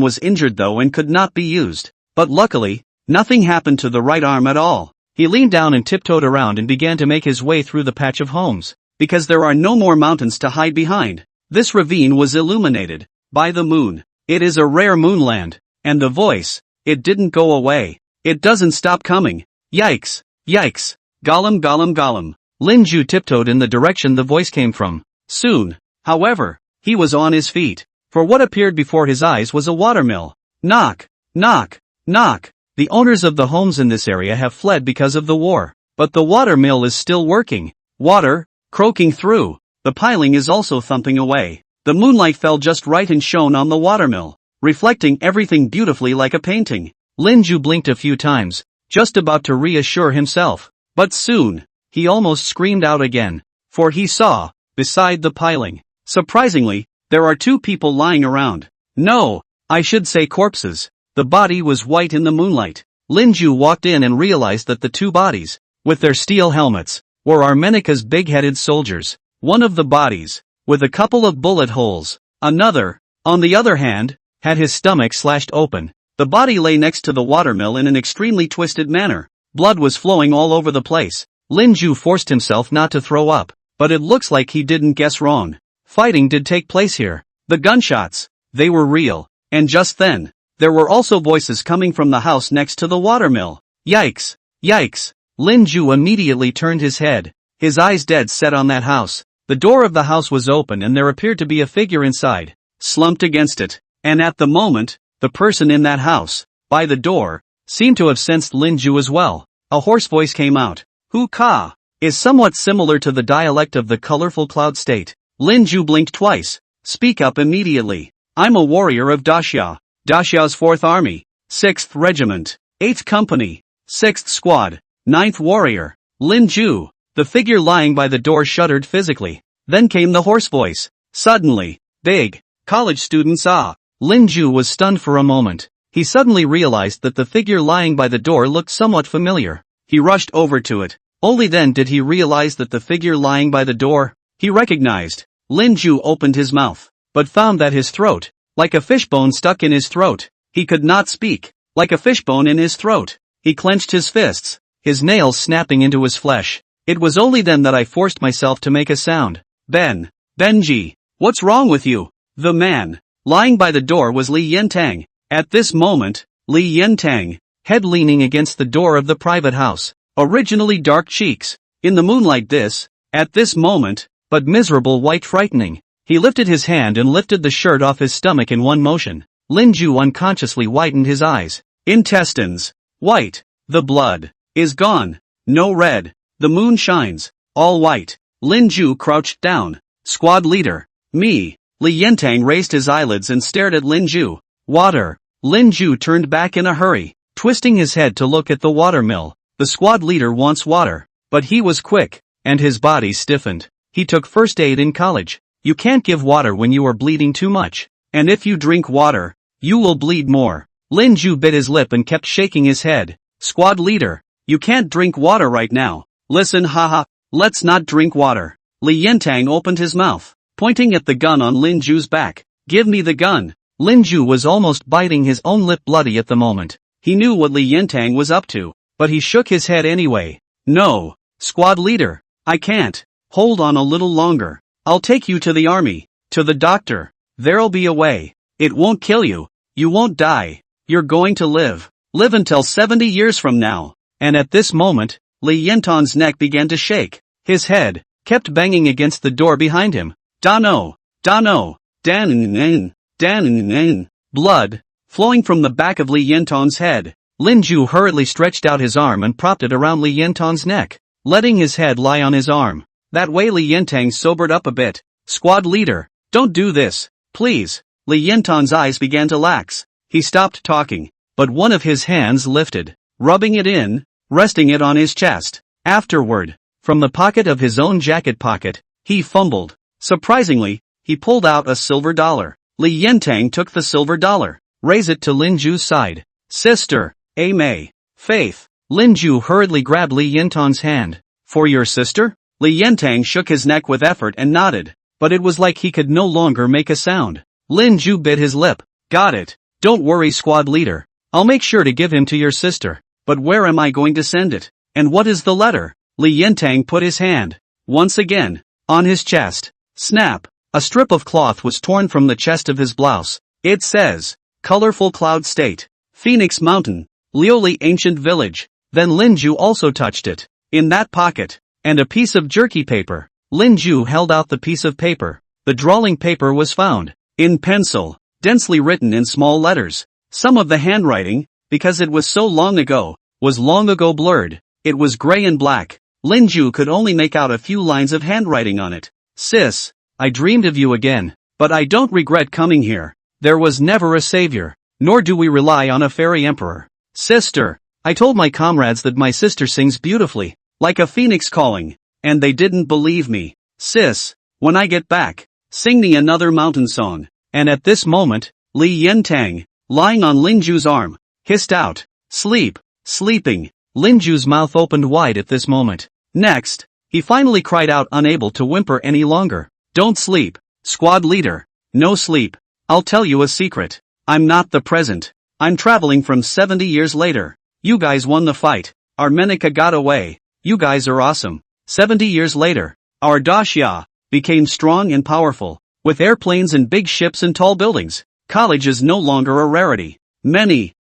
was injured though and could not be used. But luckily, nothing happened to the right arm at all. He leaned down and tiptoed around and began to make his way through the patch of homes. Because there are no more mountains to hide behind. This ravine was illuminated by the moon. It is a rare moonland. And the voice, it didn't go away. It doesn't stop coming. Yikes! Yikes! Gollum, gollum, gollum. Lin Ju tiptoed in the direction the voice came from. Soon, however, he was on his feet. For what appeared before his eyes was a watermill. Knock! Knock! Knock! The owners of the homes in this area have fled because of the war. But the watermill is still working. Water, croaking through. The piling is also thumping away. The moonlight fell just right and shone on the watermill, reflecting everything beautifully like a painting. Lin Ju blinked a few times, just about to reassure himself. But soon, he almost screamed out again. For he saw, beside the piling, surprisingly, there are two people lying around. No, I should say corpses. The body was white in the moonlight. Lin Ju walked in and realized that the two bodies, with their steel helmets, were Armenica's big-headed soldiers. One of the bodies, with a couple of bullet holes. Another, on the other hand, had his stomach slashed open. The body lay next to the watermill in an extremely twisted manner. Blood was flowing all over the place. Lin Ju forced himself not to throw up, but it looks like he didn't guess wrong. Fighting did take place here. The gunshots, they were real. And just then, there were also voices coming from the house next to the watermill. Yikes! Yikes! Lin Ju immediately turned his head, his eyes dead set on that house. The door of the house was open and there appeared to be a figure inside, slumped against it. And at the moment, the person in that house, by the door, seemed to have sensed Lin Ju as well. A hoarse voice came out. Hu Ka is somewhat similar to the dialect of the colorful cloud state. Lin Ju blinked twice. Speak up immediately. I'm a warrior of Daxia. Daxia's 4th Army, 6th Regiment, 8th Company, 6th Squad, 9th Warrior. Lin Ju. The The figure lying by the door shuddered physically. Then came the hoarse voice. Suddenly, big, college students ah. Lin Ju was stunned for a moment. He suddenly realized that the figure lying by the door looked somewhat familiar. He rushed over to it. Only then did he realize that the figure lying by the door, he recognized. Lin Ju opened his mouth, but found that his throat, like a fishbone stuck in his throat. He could not speak, like a fishbone in his throat. He clenched his fists, his nails snapping into his flesh. It was only then that I forced myself to make a sound. Benji, what's wrong with you? The man lying by the door was Li Yintang. At this moment, Li Yintang, head leaning against the door of the private house, originally dark cheeks, in the moonlight at this moment, but miserable white frightening. He lifted his hand and lifted the shirt off his stomach in one motion. Lin Ju unconsciously whitened his eyes. Intestines, white. The blood is gone. No red. The moon shines, all white. Lin Ju crouched down. Squad leader. Me. Li Yintang raised his eyelids and stared at Lin Ju. Water. Lin Ju turned back in a hurry, twisting his head to look at the water mill. The squad leader wants water. But he was quick, and his body stiffened. He took first aid in college. You can't give water when you are bleeding too much. And if you drink water, you will bleed more. Lin Ju bit his lip and kept shaking his head. Squad leader, you can't drink water right now. Listen haha, let's not drink water. Li Yintang opened his mouth, pointing at the gun on Lin Ju's back. Give me the gun. Lin Ju was almost biting his own lip bloody at the moment. He knew what Li Yintang was up to, but he shook his head anyway. No, squad leader, I can't. Hold on a little longer. I'll take you to the army, to the doctor. There'll be a way. It won't kill you. You won't die. You're going to live. Live until 70 years from now. And at this moment, Li Yintang's neck began to shake. His head kept banging against the door behind him. Dano, Dan. Blood flowing from the back of Li Yintang's head. Lin Ju hurriedly stretched out his arm and propped it around Li Yintang's neck, letting his head lie on his arm. That way Li Yintang sobered up a bit. Squad leader, don't do this, please. Li Yintang's eyes began to lax. He stopped talking, but one of his hands lifted, rubbing it in, resting it on his chest. Afterward, from the pocket of his own jacket pocket, he fumbled. Surprisingly, he pulled out a silver dollar. Li Yintang took the silver dollar, raised it to Lin Ju's side. Sister, May, Faith. Lin Ju hurriedly grabbed Li Yintang's hand. For your sister? Li Yintang shook his neck with effort and nodded, but it was like he could no longer make a sound. Lin Ju bit his lip. Got it. Don't worry, squad leader. I'll make sure to give him to your sister. But where am I going to send it? And what is the letter? Li Yintang put his hand, once again, on his chest. Snap. A strip of cloth was torn from the chest of his blouse. It says, Colorful Cloud State, Phoenix Mountain, Lioli Ancient Village. Then Lin Ju also touched it. In that pocket, and a piece of jerky paper. Lin Ju held out the piece of paper. The drawing paper was found, in pencil, densely written in small letters. Some of the handwriting, because it was so long ago, was long ago blurred. It was gray and black. Lin Ju could only make out a few lines of handwriting on it. Sis, I dreamed of you again, but I don't regret coming here. There was never a savior, nor do we rely on a fairy emperor. Sister, I told my comrades that my sister sings beautifully, like a phoenix calling, and they didn't believe me. Sis, when I get back, sing me another mountain song. And at this moment, Li Yintang, lying on Lin Ju's arm, hissed out, Sleep, sleeping. Lin Ju's mouth opened wide at this moment. Next, he finally cried out, unable to whimper any longer. Don't sleep, squad leader. No sleep. I'll tell you a secret. I'm not the present. I'm traveling from 70 years later. You guys won the fight. Our Menica got away. You guys are awesome. 70 years later, our Daxia became strong and powerful, with airplanes and big ships and tall buildings. College is no longer a rarity. Many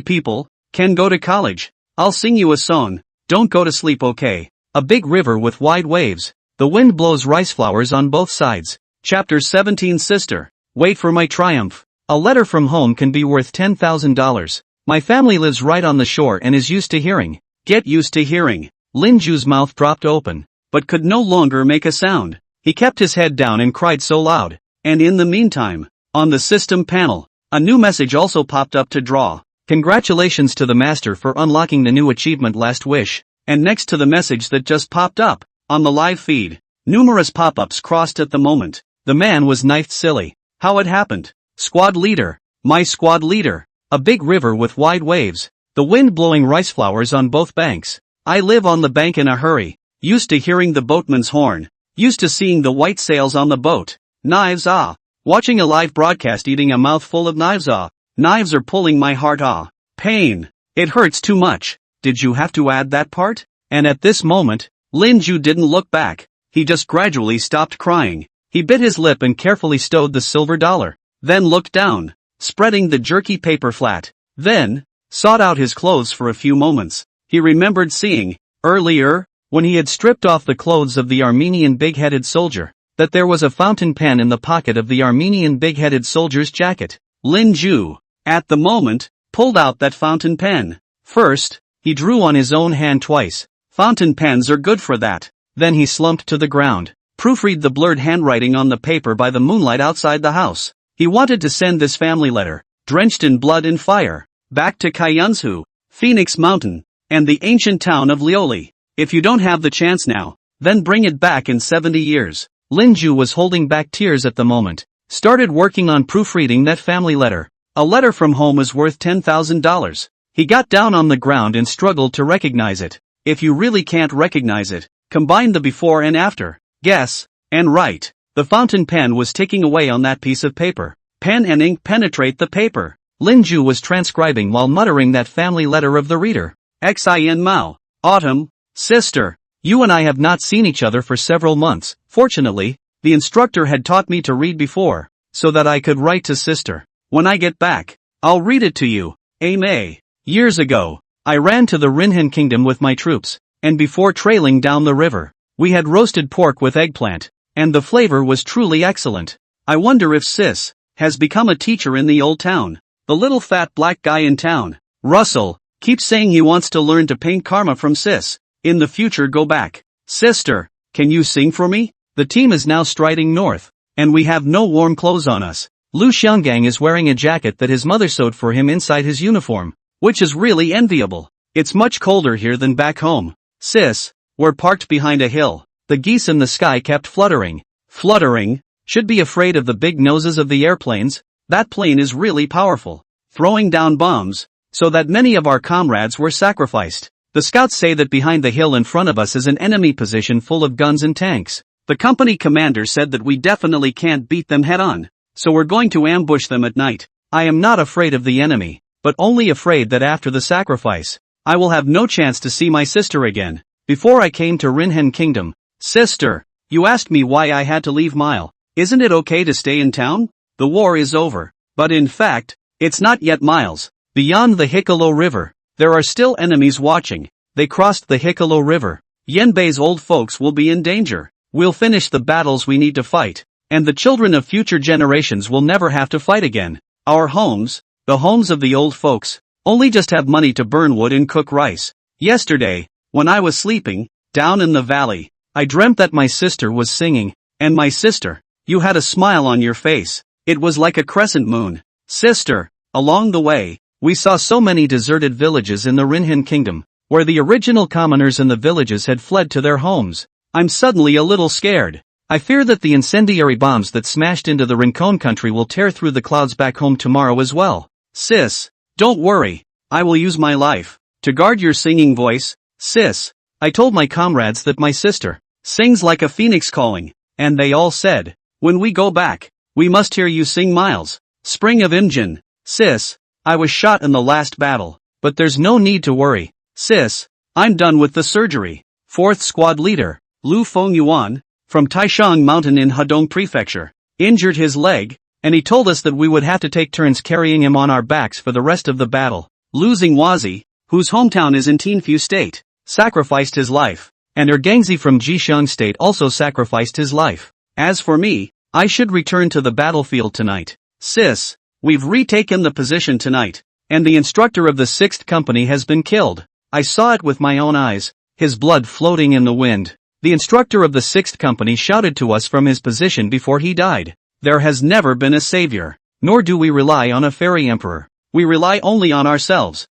people can go to college. I'll sing you a song. Don't go to sleep, okay? A big river with wide waves. The wind blows rice flowers on both sides. Chapter 17. Sister, wait for my triumph. A letter from home can be worth $10,000. My family lives right on the shore and is used to hearing. Get used to hearing. Lin Ju's mouth dropped open, but could no longer make a sound. He kept his head down and cried so loud. And in the meantime, on the system panel, a new message also popped up to draw. Congratulations to the master for unlocking the new achievement Last Wish. And next to the message that just popped up, On the live feed, numerous pop-ups crossed at the moment. The man was knifed silly. How it happened? Squad leader. My squad leader. A big river with wide waves. The wind blowing rice flowers on both banks. I live on the bank in a hurry. Used to hearing the boatman's horn. Used to seeing the white sails on the boat. Knives ah. Watching a live broadcast eating a mouthful of knives ah. Knives are pulling my heart ah. Pain. It hurts too much. Did you have to add that part? And at this moment, Lin Ju didn't look back. He just gradually stopped crying. He bit his lip and carefully stowed the silver dollar. Then looked down, spreading the jerky paper flat. Then, sought out his clothes for a few moments. He remembered seeing, earlier, when he had stripped off the clothes of the Armenian big-headed soldier, that there was a fountain pen in the pocket of the Armenian big-headed soldier's jacket. Lin Ju, at the moment, pulled out that fountain pen. First, he drew on his own hand twice. Fountain pens are good for that. Then he slumped to the ground, proofread the blurred handwriting on the paper by the moonlight outside the house. He wanted to send this family letter, drenched in blood and fire, back to Kayunsu, Phoenix Mountain, and the ancient town of Lioli. If you don't have the chance now, then bring it back in 70 years. Lin Ju was holding back tears at the moment. Started working on proofreading that family letter. A letter from home is worth $10,000. He got down on the ground and struggled to recognize it. If you really can't recognize it, combine the before and after. Guess, and write. The fountain pen was ticking away on that piece of paper. Pen and ink penetrate the paper. Lin Ju was transcribing while muttering that family letter of the reader. Xin Mao. Autumn. Sister. You and I have not seen each other for several months. Fortunately, the instructor had taught me to read before, so that I could write to sister. When I get back, I'll read it to you. May. Years ago, I ran to the Rinhan kingdom with my troops, and before trailing down the river, we had roasted pork with eggplant, and the flavor was truly excellent. I wonder if Sis has become a teacher in the old town. The little fat black guy in town, Russell, keeps saying he wants to learn to paint karma from Sis. In the future go back. Sister, can you sing for me? The team is now striding north, and we have no warm clothes on us. Lu Xianggang is wearing a jacket that his mother sewed for him inside his uniform, which is really enviable. It's much colder here than back home. Sis, we're parked behind a hill. The geese in the sky kept fluttering. Fluttering? Should be afraid of the big noses of the airplanes. That plane is really powerful, throwing down bombs, so that many of our comrades were sacrificed. The scouts say that behind the hill in front of us is an enemy position full of guns and tanks. The company commander said that we definitely can't beat them head-on, so we're going to ambush them at night. I am not afraid of the enemy, but only afraid that after the sacrifice, I will have no chance to see my sister again. Before I came to Rinhan Kingdom, sister, you asked me why I had to leave Mile. Isn't it okay to stay in town? The war is over, but in fact, it's not yet. Miles beyond the Hikalo River, there are still enemies watching. They crossed the Hikalo River. Yenbei's old folks will be in danger. We'll finish the battles we need to fight, and the children of future generations will never have to fight again. Our homes, the homes of the old folks, only just have money to burn wood and cook rice. Yesterday, when I was sleeping, down in the valley, I dreamt that my sister was singing, and my sister, you had a smile on your face. It was like a crescent moon. Sister, along the way, we saw so many deserted villages in the Rinhan Kingdom, where the original commoners in the villages had fled to their homes. I'm suddenly a little scared. I fear that the incendiary bombs that smashed into the Rincon country will tear through the clouds back home tomorrow as well. Sis, don't worry. I will use my life to guard your singing voice. Sis, I told my comrades that my sister sings like a phoenix calling, and they all said, when we go back, we must hear you sing. Miles. Spring of Imjin. Sis, I was shot in the last battle, but there's no need to worry. Sis, I'm done with the surgery. 4th Squad Leader, Lu Fengyuan, from Taishang Mountain in Hedong Prefecture, injured his leg, and he told us that we would have to take turns carrying him on our backs for the rest of the battle. Lu Xingwazi, whose hometown is in Tianfu State, sacrificed his life, and Ergangzi from Jixiang State also sacrificed his life. As for me, I should return to the battlefield tonight. Sis, we've retaken the position tonight, and the instructor of the 6th Company has been killed. I saw it with my own eyes, his blood floating in the wind. The instructor of the 6th Company shouted to us from his position before he died. There has never been a savior, nor do we rely on a fairy emperor. We rely only on ourselves,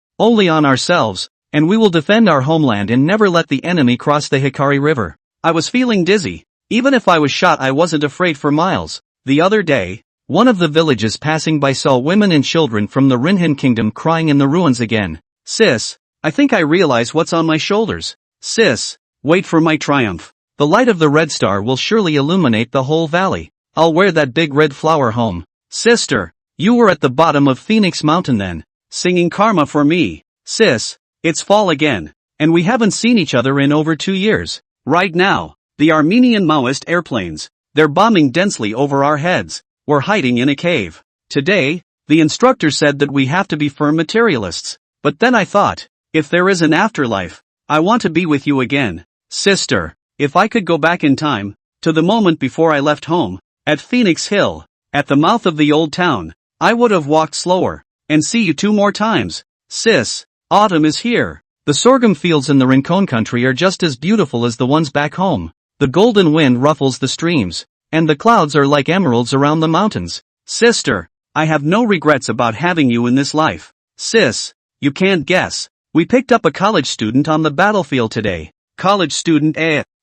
and we will defend our homeland and never let the enemy cross the Hikari River. I was feeling dizzy. Even if I was shot, I wasn't afraid for miles. The other day, one of the villages passing by saw women and children from the Rinhin kingdom crying in the ruins again. Sis, I think I realize what's on my shoulders. Sis, wait for my triumph. The light of the red star will surely illuminate the whole valley. I'll wear that big red flower home. Sister, you were at the bottom of Phoenix Mountain then, singing karma for me. Sis, it's fall again, and we haven't seen each other in over 2 years. Right now, the Armenian Maoist airplanes, they're bombing densely over our heads. We're hiding in a cave. Today, the instructor said that we have to be firm materialists. But then I thought, if there is an afterlife, I want to be with you again. Sister, if I could go back in time, to the moment before I left home, at Phoenix Hill, at the mouth of the old town, I would have walked slower, and see you 2 more times. Sis, autumn is here. The sorghum fields in the Rincon country are just as beautiful as the ones back home. The golden wind ruffles the streams, and the clouds are like emeralds around the mountains. Sister, I have no regrets about having you in this life. Sis, you can't guess. We picked up a college student on the battlefield today. College student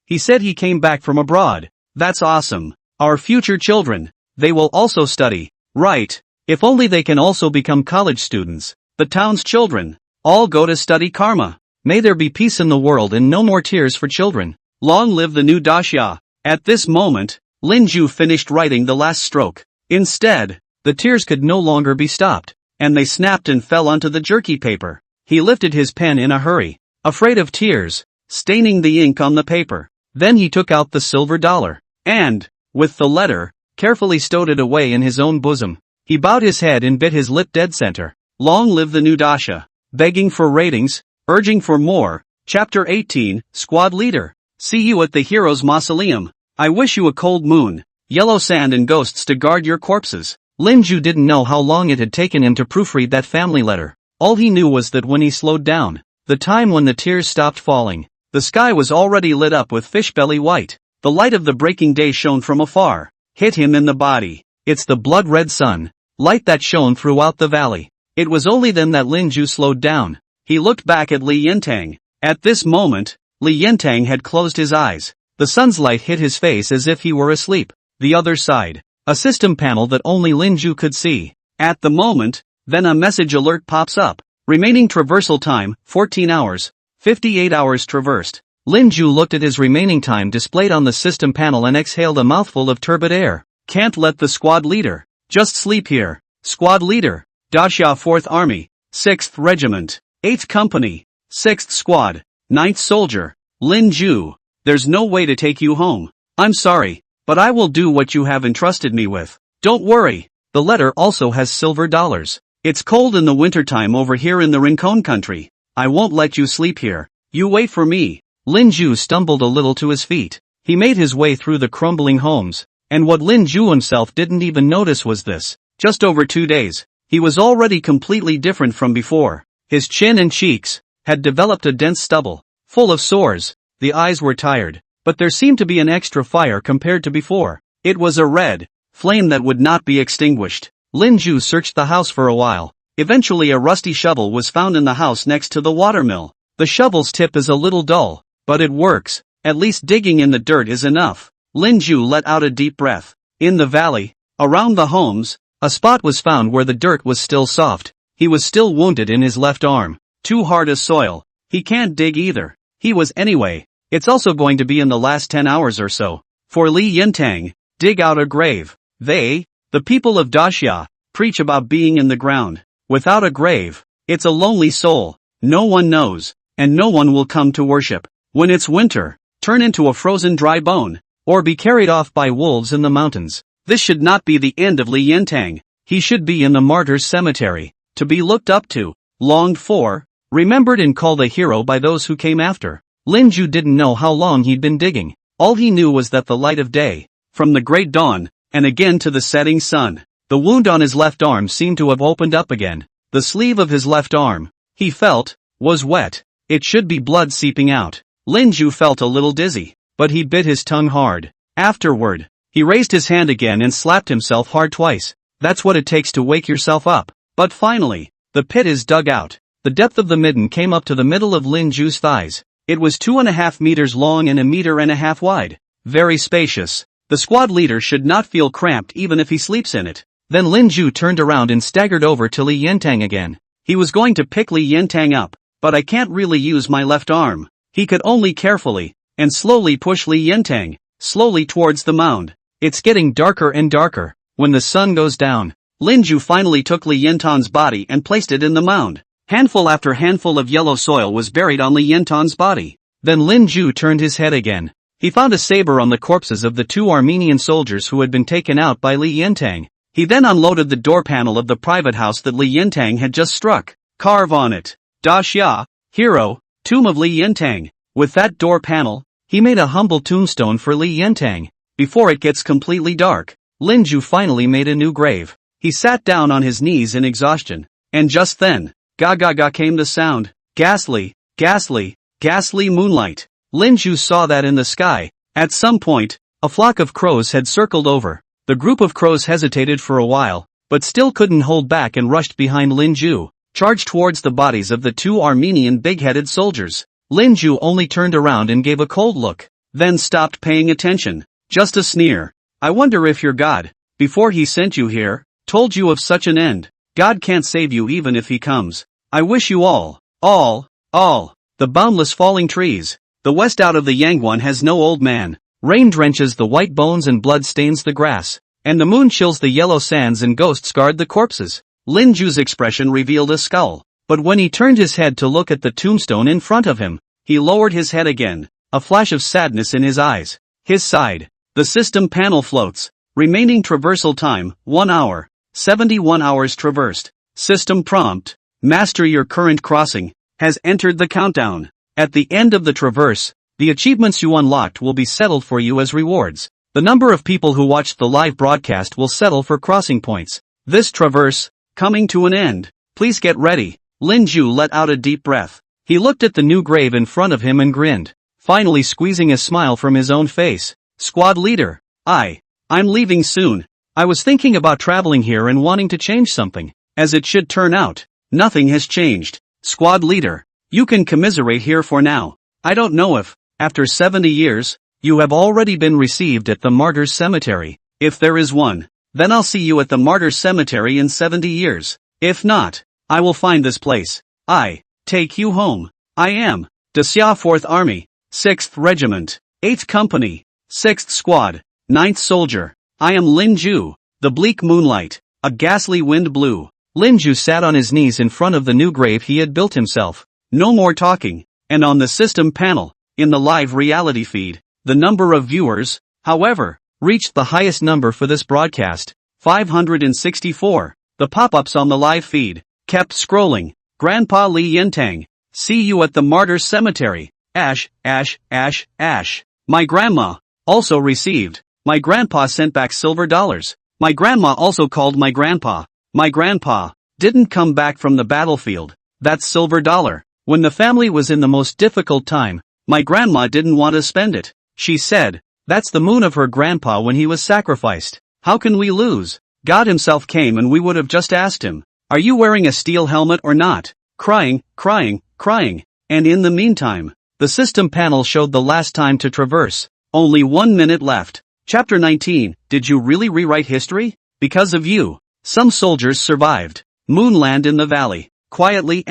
he said he came back from abroad. That's awesome. Our future children, they will also study. Right. If only they can also become college students. The town's children, all go to study karma. May there be peace in the world and no more tears for children. Long live the new Daxia. At this moment, Linju finished writing the last stroke. Instead, the tears could no longer be stopped, and they snapped and fell onto the jerky paper. He lifted his pen in a hurry, afraid of tears, staining the ink on the paper. Then he took out the silver dollar, and, with the letter, carefully stowed it away in his own bosom. He bowed his head and bit his lip dead center. Long live the new Daxia. Begging for ratings, urging for more. Chapter 18, Squad Leader. See you at the Heroes' Mausoleum. I wish you a cold moon, yellow sand and ghosts to guard your corpses. Linju didn't know how long it had taken him to proofread that family letter. All he knew was that when he slowed down, the time when the tears stopped falling, the sky was already lit up with fishbelly white. The light of the breaking day shone from afar, hit him in the body. It's the blood-red sun, light that shone throughout the valley. It was only then that Linju slowed down. He looked back at Li Yintang. At this moment, Li Yintang had closed his eyes. The sun's light hit his face as if he were asleep. The other side, a system panel that only Linju could see. At the moment, then a message alert pops up. Remaining traversal time, 14 hours. 58 hours traversed. Linju looked at his remaining time displayed on the system panel and exhaled a mouthful of turbid air. Can't let the squad leader just sleep here. Squad leader, Daxia 4th Army, 6th Regiment, 8th Company, 6th Squad, 9th Soldier, Linju. There's no way to take you home. I'm sorry, but I will do what you have entrusted me with. Don't worry. The letter also has silver dollars. It's cold in the wintertime over here in the Rincon country. I won't let you sleep here. You wait for me. Linju stumbled a little to his feet. He made his way through the crumbling homes, and what Linju himself didn't even notice was this. Just over 2 days, he was already completely different from before. His chin and cheeks had developed a dense stubble, full of sores. The eyes were tired, but there seemed to be an extra fire compared to before. It was a red flame that would not be extinguished. Linju searched the house for a while. Eventually a rusty shovel was found in the house next to the watermill. The shovel's tip is a little dull, but it works. At least digging in the dirt is enough. Linju let out a deep breath. In the valley, around the homes, a spot was found where the dirt was still soft. He was still wounded in his left arm. Too hard as soil. He can't dig either. He was anyway. It's also going to be in the last 10 hours or so. For Li Yintang, dig out a grave. They, the people of Daxia, preach about being in the ground. Without a grave, it's a lonely soul. No one knows, and no one will come to worship. When it's winter, turn into a frozen dry bone, or be carried off by wolves in the mountains. This should not be the end of Li Yintang. He should be in the martyrs' cemetery, to be looked up to, longed for, remembered and called a hero by those who came after. Linju didn't know how long he'd been digging. All he knew was that the light of day, from the great dawn, and again to the setting sun. The wound on his left arm seemed to have opened up again. The sleeve of his left arm, he felt, was wet. It should be blood seeping out. Linju felt a little dizzy, but he bit his tongue hard. Afterward, he raised his hand again and slapped himself hard twice. That's what it takes to wake yourself up. But finally, the pit is dug out. The depth of the midden came up to the middle of Linju's thighs. It was 2.5 meters long and 1.5 meters wide. Very spacious. The squad leader should not feel cramped even if he sleeps in it. Then Lin Ju turned around and staggered over to Li Yintang again. He was going to pick Li Yintang up, but I can't really use my left arm. He could only carefully and slowly push Li Yintang, slowly towards the mound. It's getting darker and darker. When the sun goes down, Lin Ju finally took Li Yintang's body and placed it in the mound. Handful after handful of yellow soil was buried on Li Yintang's body. Then Lin Ju turned his head again. He found a saber on the corpses of the 2 Armenian soldiers who had been taken out by Li Yintang. He then unloaded the door panel of the private house that Li Yintang had just struck. Carve on it. Da Xia, hero, tomb of Li Yintang. With that door panel, he made a humble tombstone for Li Yintang. Before it gets completely dark, Lin Ju finally made a new grave. He sat down on his knees in exhaustion. And just then, ga came the sound. Ghastly, ghastly, ghastly moonlight. Lin Ju saw that in the sky. At some point, a flock of crows had circled over. The group of crows hesitated for a while, but still couldn't hold back and rushed behind Lin Ju, charged towards the bodies of the 2 Armenian big-headed soldiers. Lin Ju only turned around and gave a cold look, then stopped paying attention. Just a sneer. I wonder if your God, before he sent you here, told you of such an end. God can't save you even if he comes. I wish you all. The boundless falling trees. The west out of the Yangguan has no old man. Rain drenches the white bones and blood stains the grass. And the moon chills the yellow sands and ghosts guard the corpses. Lin Ju's expression revealed a skull. But when he turned his head to look at the tombstone in front of him, he lowered his head again, a flash of sadness in his eyes. His side. The system panel floats. Remaining traversal time, 1 hour. 71 hours traversed. System prompt. Master your current crossing. Has entered the countdown. At the end of the traverse, the achievements you unlocked will be settled for you as rewards. The number of people who watched the live broadcast will settle for crossing points. This traverse, coming to an end. Please get ready. Lin Ju let out a deep breath. He looked at the new grave in front of him and grinned, finally squeezing a smile from his own face. Squad leader, I'm leaving soon. I was thinking about traveling here and wanting to change something. As it should turn out, nothing has changed. Squad leader, you can commiserate here for now. I don't know if, after 70 years, you have already been received at the Martyrs' Cemetery. If there is one, then I'll see you at the Martyrs' Cemetery in 70 years. If not, I will find this place. I take you home. I am the Xia 4th Army, 6th Regiment, 8th Company, 6th Squad, 9th Soldier. I am Lin Ju. The bleak moonlight, a ghastly wind blew. Lin Ju sat on his knees in front of the new grave he had built himself. No more talking. And on the system panel, in the live reality feed, the number of viewers, however, reached the highest number for this broadcast, 564. The pop-ups on the live feed kept scrolling. Grandpa Li Yintang, see you at the Martyrs' Cemetery. Ash. My grandma also received. My grandpa sent back silver dollars. My grandma also called my grandpa. My grandpa didn't come back from the battlefield. That's silver dollar. When the family was in the most difficult time, my grandma didn't want to spend it. She said, that's the moon of her grandpa when he was sacrificed. How can we lose? God himself came and we would have just asked him, are you wearing a steel helmet or not? Crying. And in the meantime, the system panel showed the last time to traverse. Only 1 minute left. Chapter 19, did you really rewrite history? Because of you, some soldiers survived. Moonland in the valley. Quietly.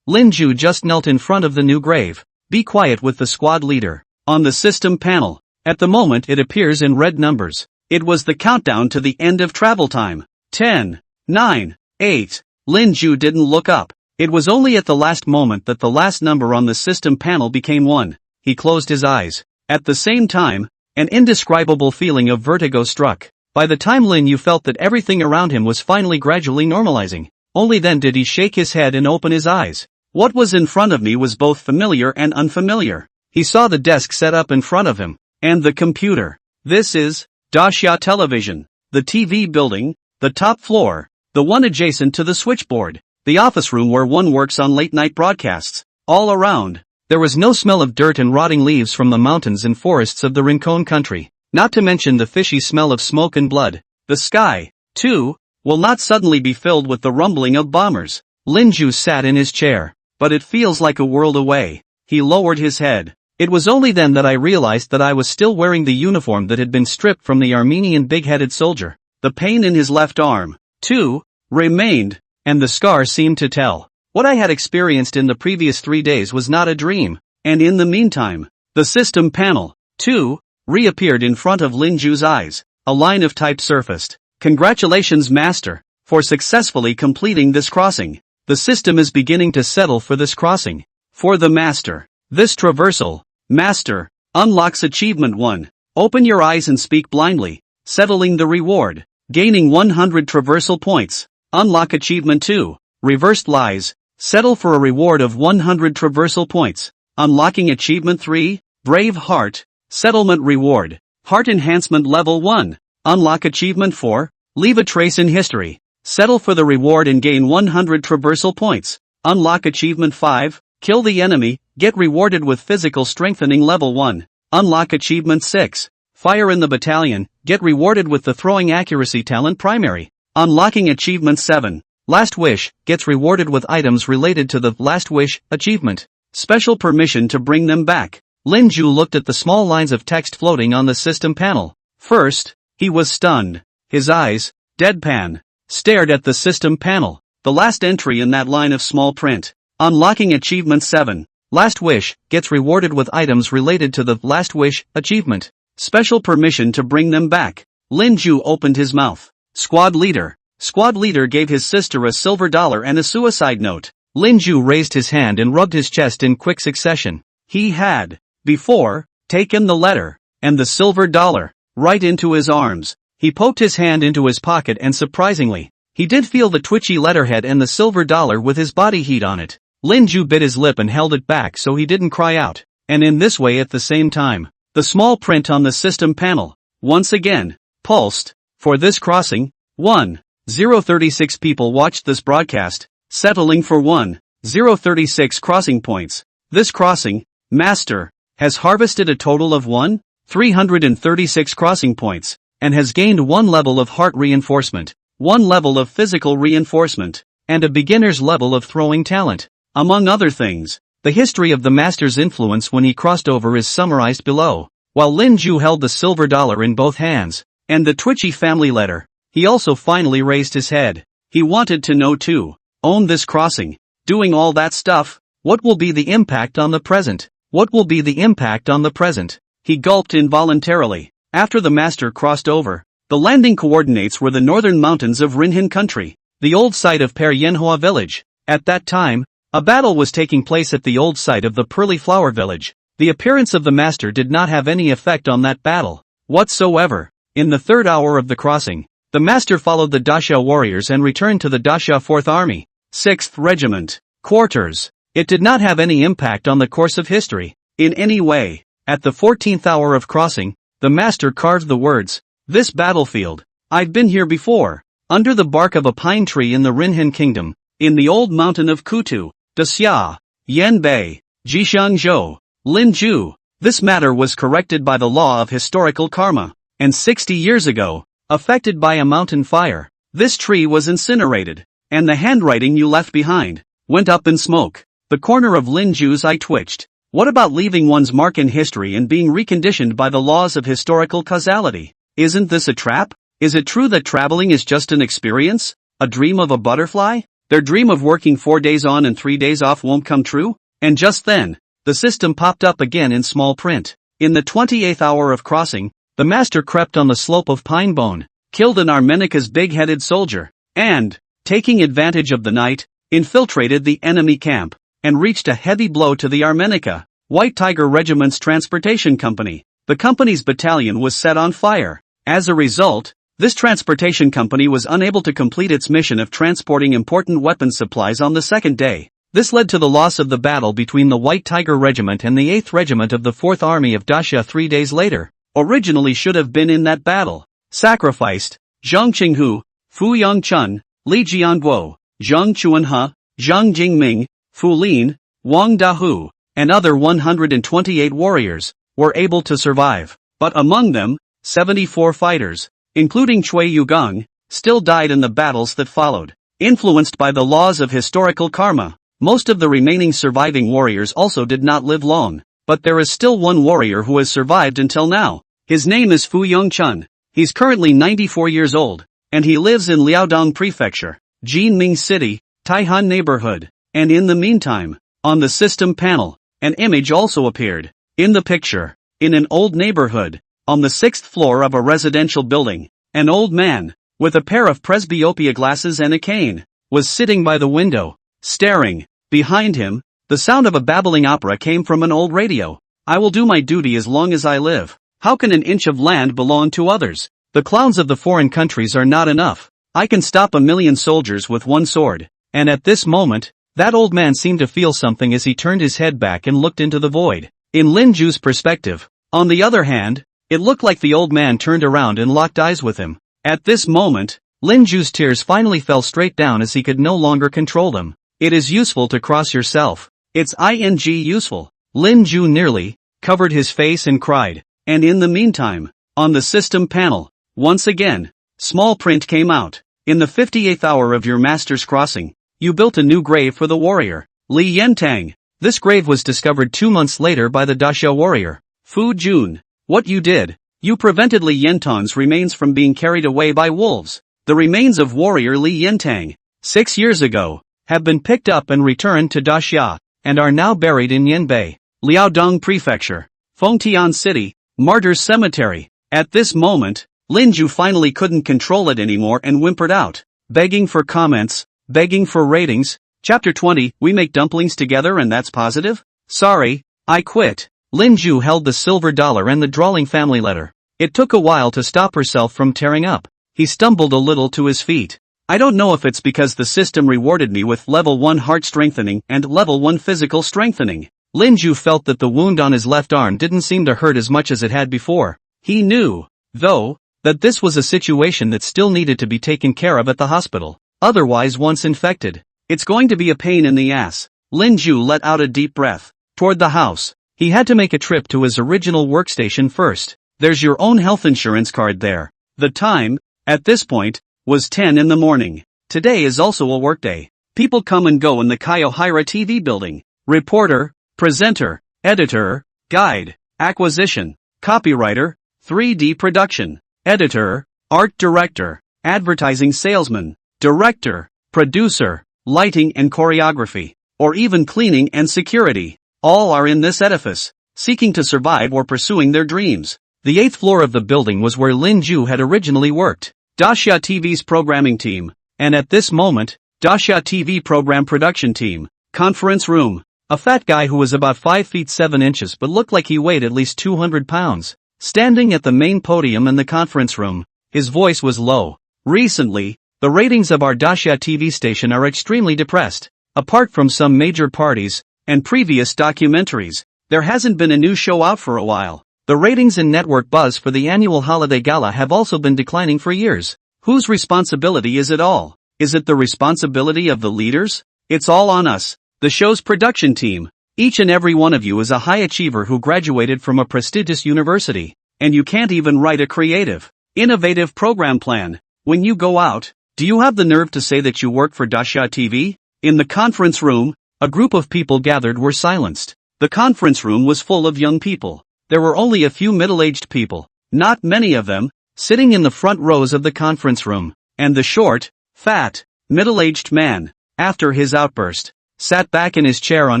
Lin Ju just knelt in front of the new grave. Be quiet with the squad leader. On the system panel, at the moment it appears in red numbers. It was the countdown to the end of travel time. 10, 9, 8. Lin Ju didn't look up. It was only at the last moment that the last number on the system panel became 1. He closed his eyes. At the same time, an indescribable feeling of vertigo struck. By the time Lin Yu felt that everything around him was finally gradually normalizing, only then did he shake his head and open his eyes. What was in front of me was both familiar and unfamiliar. He saw the desk set up in front of him, and the computer. This is Daxia Television, the TV building, the top floor, the one adjacent to the switchboard, the office room where one works on late-night broadcasts. All around, there was no smell of dirt and rotting leaves from the mountains and forests of the Rincon country, not to mention the fishy smell of smoke and blood. The sky, too, will not suddenly be filled with the rumbling of bombers. Lin Ju sat in his chair. But it feels like a world away. He lowered his head. It was only then that I realized that I was still wearing the uniform that had been stripped from the Armenian big-headed soldier. The pain in his left arm, too, remained, and the scar seemed to tell. What I had experienced in the previous 3 days was not a dream, and in the meantime, the system panel, too, reappeared in front of Lin Ju's eyes. A line of type surfaced. Congratulations, Master, for successfully completing this crossing. The system is beginning to settle for this crossing. For the Master, this traversal, Master, unlocks Achievement 1. Open your eyes and speak blindly, settling the reward, gaining 100 traversal points. Unlock Achievement 2. Reversed Lies, settle for a reward of 100 traversal points. Unlocking Achievement 3. Brave Heart, settlement reward, Heart Enhancement Level 1. Unlock Achievement 4. Leave a trace in history, settle for the reward and gain 100 traversal points. Unlock Achievement 5. Kill the enemy, get rewarded with Physical Strengthening Level 1. Unlock Achievement 6. Fire in the battalion, get rewarded with the Throwing Accuracy Talent Primary. Unlocking Achievement 7. Last Wish, gets rewarded with items related to the Last Wish achievement. Special permission to bring them back. Lin Ju looked at the small lines of text floating on the system panel. First, he was stunned. His eyes, deadpan, stared at the system panel. The last entry in that line of small print. Unlocking Achievement 7. Last Wish, gets rewarded with items related to the Last Wish achievement. Special permission to bring them back. Lin Ju opened his mouth. Squad Leader. Squad Leader gave his sister a silver dollar and a suicide note. Lin Ju raised his hand and rubbed his chest in quick succession. He had, before, taken the letter, and the silver dollar, right into his arms. He poked his hand into his pocket and surprisingly, he did feel the twitchy letterhead and the silver dollar with his body heat on it. Lin Ju bit his lip and held it back so he didn't cry out, and in this way at the same time, the small print on the system panel, once again, pulsed. For this crossing, 1,036 people watched this broadcast, settling for 1,036 crossing points. This crossing, Master, has harvested a total of 1,336 crossing points, and has gained 1 level of heart reinforcement, 1 level of physical reinforcement, and a beginner's level of throwing talent. Among other things, the history of the Master's influence when he crossed over is summarized below. While Lin Ju held the silver dollar in both hands, and the twitchy family letter, he also finally raised his head. He wanted to know too. Own this crossing, doing all that stuff, what will be the impact on the present? What will be the impact on the present? He gulped involuntarily. After the Master crossed over, the landing coordinates were the northern mountains of Rinhin country, the old site of Per Yenhua village. At that time, a battle was taking place at the old site of the Pearly Flower village. The appearance of the Master did not have any effect on that battle whatsoever. In the 3rd hour of the crossing, the Master followed the Dasha warriors and returned to the Dasha 4th Army, 6th Regiment, quarters. It did not have any impact on the course of history, in any way. At the 14th hour of crossing, the Master carved the words, "This battlefield, I've been here before," under the bark of a pine tree in the Rinhin Kingdom, in the old mountain of Kutu, Dasya, Yanbei, Jishangzhou, Linju. This matter was corrected by the law of historical karma, and 60 years ago, affected by a mountain fire, this tree was incinerated, and the handwriting you left behind went up in smoke. The corner of Lin Ju's eye twitched. What about leaving one's mark in history and being reconditioned by the laws of historical causality? Isn't this a trap? Is it true that traveling is just an experience? A dream of a butterfly? Their dream of working 4 days on and 3 days off won't come true? And just then, the system popped up again in small print. In the 28th hour of crossing, the Master crept on the slope of Pinebone, killed an Armenica's big-headed soldier, and, taking advantage of the night, infiltrated the enemy camp, and reached a heavy blow to the Armenica, White Tiger Regiment's transportation company. The company's battalion was set on fire. As a result, this transportation company was unable to complete its mission of transporting important weapon supplies on the 2nd day. This led to the loss of the battle between the White Tiger Regiment and the 8th Regiment of the 4th Army of Dasha 3 days later. Originally should have been in that battle. Sacrificed, Zhang Qinghu, Fu Yongchun, Li Jianguo, Zhang Chuanhe, Zhang Jingming, Fu Lin, Wang Dahu, and other 128 warriors, were able to survive. But among them, 74 fighters, including Cui Yugang, still died in the battles that followed. Influenced by the laws of historical karma, Most of the remaining surviving warriors also did not live long, but there is still one warrior who has survived until now. His name is Fu Yongchun. He's currently 94 years old, and he lives in Liaodong Prefecture, Jinming City, Taihan neighborhood. And in the meantime, on the system panel, an image also appeared. In the picture, in an old neighborhood, on the 6th floor of a residential building, an old man, with a pair of presbyopia glasses and a cane, was sitting by the window, staring. Behind him, the sound of a babbling opera came from an old radio. I will do my duty as long as I live. How can an inch of land belong to others? The clowns of the foreign countries are not enough. I can stop 1,000,000 soldiers with one sword. And at this moment, that old man seemed to feel something as he turned his head back and looked into the void. In Lin Ju's perspective, on the other hand, it looked like the old man turned around and locked eyes with him. At this moment, Lin Ju's tears finally fell straight down as he could no longer control them. It is useful to cross yourself. It's ing useful. Lin Ju nearly covered his face and cried. And in the meantime, on the system panel, once again, small print came out. In the 58th hour of your master's crossing, you built a new grave for the warrior, Li Yentang. This grave was discovered 2 months later by the Daxia warrior, Fu Jun. What you did, you prevented Li Yentang's remains from being carried away by wolves. The remains of warrior Li Yentang, 6 years ago, have been picked up and returned to Daxia, and are now buried in Yanbei, Liaodong Prefecture, Fengtian City, Martyrs Cemetery. At this moment, Lin Ju finally couldn't control it anymore and whimpered out, begging for comments, begging for ratings. Chapter 20, we make dumplings together and that's positive? Sorry, I quit. Lin Ju held the silver dollar and the drawling family letter. It took a while to stop herself from tearing up. He stumbled a little to his feet. I don't know if it's because the system rewarded me with level 1 heart strengthening and level 1 physical strengthening. Lin Ju felt that the wound on his left arm didn't seem to hurt as much as it had before. He knew, though, that this was a situation that still needed to be taken care of at the hospital. Otherwise, once infected, it's going to be a pain in the ass. Lin Ju let out a deep breath. Toward the house, he had to make a trip to his original workstation first. There's your own health insurance card there. The time, at this point, was 10 in the morning. Today is also a workday. People come and go in the Kaiohira TV building. Reporter, presenter, editor, guide, acquisition, copywriter, 3D production, editor, art director, advertising salesman, director, producer, lighting and choreography, or even cleaning and security. All are in this edifice, seeking to survive or pursuing their dreams. The 8th floor of the building was where Lin Ju had originally worked. Daxia TV's programming team, and at this moment, Daxia TV program production team, conference room. A fat guy who was about 5 feet 7 inches but looked like he weighed at least 200 pounds. Standing at the main podium in the conference room, his voice was low. Recently, the ratings of our Daxia TV station are extremely depressed. Apart from some major parties and previous documentaries, there hasn't been a new show out for a while. The ratings and network buzz for the annual holiday gala have also been declining for years. Whose responsibility is it all? Is it the responsibility of the leaders? It's all on us, the show's production team. Each and every one of you is a high achiever who graduated from a prestigious university, and you can't even write a creative, innovative program plan. When you go out, do you have the nerve to say that you work for Daxia TV? In the conference room, a group of people gathered were silenced. The conference room was full of young people. There were only a few middle-aged people, not many of them, sitting in the front rows of the conference room, and the short, fat, middle-aged man, after his outburst, sat back in his chair on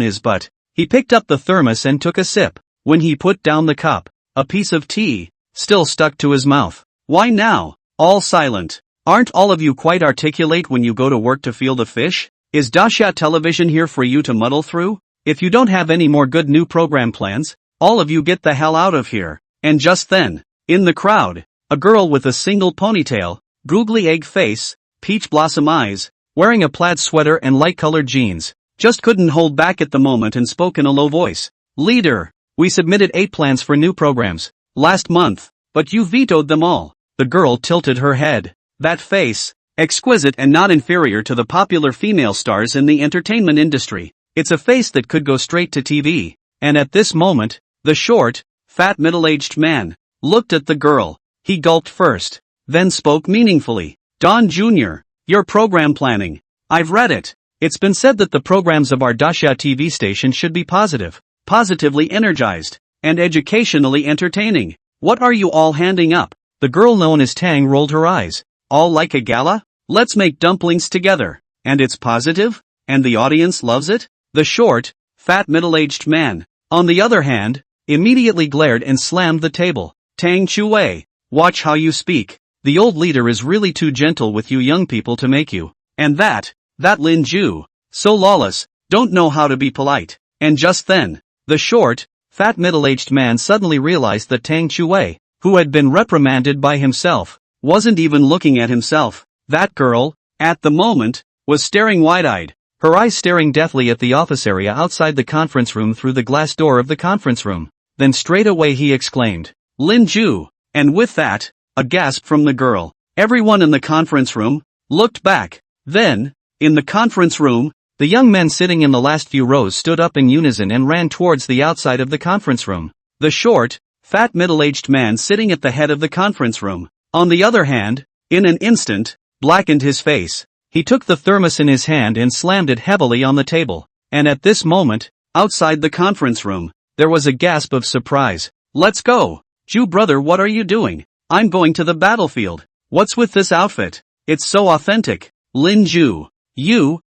his butt. He picked up the thermos and took a sip. When he put down the cup, a piece of tea still stuck to his mouth. Why now? All silent. Aren't all of you quite articulate when you go to work to field a fish? Is Daxia television here for you to muddle through? If you don't have any more good new program plans, all of you get the hell out of here. And just then, in the crowd, a girl with a single ponytail, googly egg face, peach blossom eyes, wearing a plaid sweater and light-colored jeans, just couldn't hold back at the moment and spoke in a low voice. Leader, we submitted 8 plans for new programs last month, but you vetoed them all. The girl tilted her head. That face, exquisite and not inferior to the popular female stars in the entertainment industry. It's a face that could go straight to TV. And at this moment, the short, fat middle-aged man looked at the girl. He gulped first, then spoke meaningfully. Don Jr., your program planning. I've read it. It's been said that the programs of our Dasha TV station should be positive, positively energized, and educationally entertaining. What are you all handing up? The girl known as Tang rolled her eyes. All like a gala? Let's make dumplings together. And it's positive? And the audience loves it? The short, fat middle-aged man, on the other hand, immediately glared and slammed the table. Tang Chuwei, watch how you speak. The old leader is really too gentle with you young people to make you. And that Lin Ju, so lawless, don't know how to be polite. And just then, the short, fat middle-aged man suddenly realized that Tang Chuwei, who had been reprimanded by himself, wasn't even looking at himself. That girl, at the moment, was staring wide-eyed, her eyes staring deathly at the office area outside the conference room through the glass door of the conference room. Then straight away he exclaimed, Lin Ju, and with that, a gasp from the girl. Everyone in the conference room looked back. Then, in the conference room, the young men sitting in the last few rows stood up in unison and ran towards the outside of the conference room. The short, fat middle-aged man sitting at the head of the conference room, on the other hand, in an instant, blackened his face. He took the thermos in his hand and slammed it heavily on the table. And at this moment, outside the conference room, there was a gasp of surprise. Let's go! Ju brother, what are you doing? I'm going to the battlefield. What's with this outfit? It's so authentic. Lin Ju,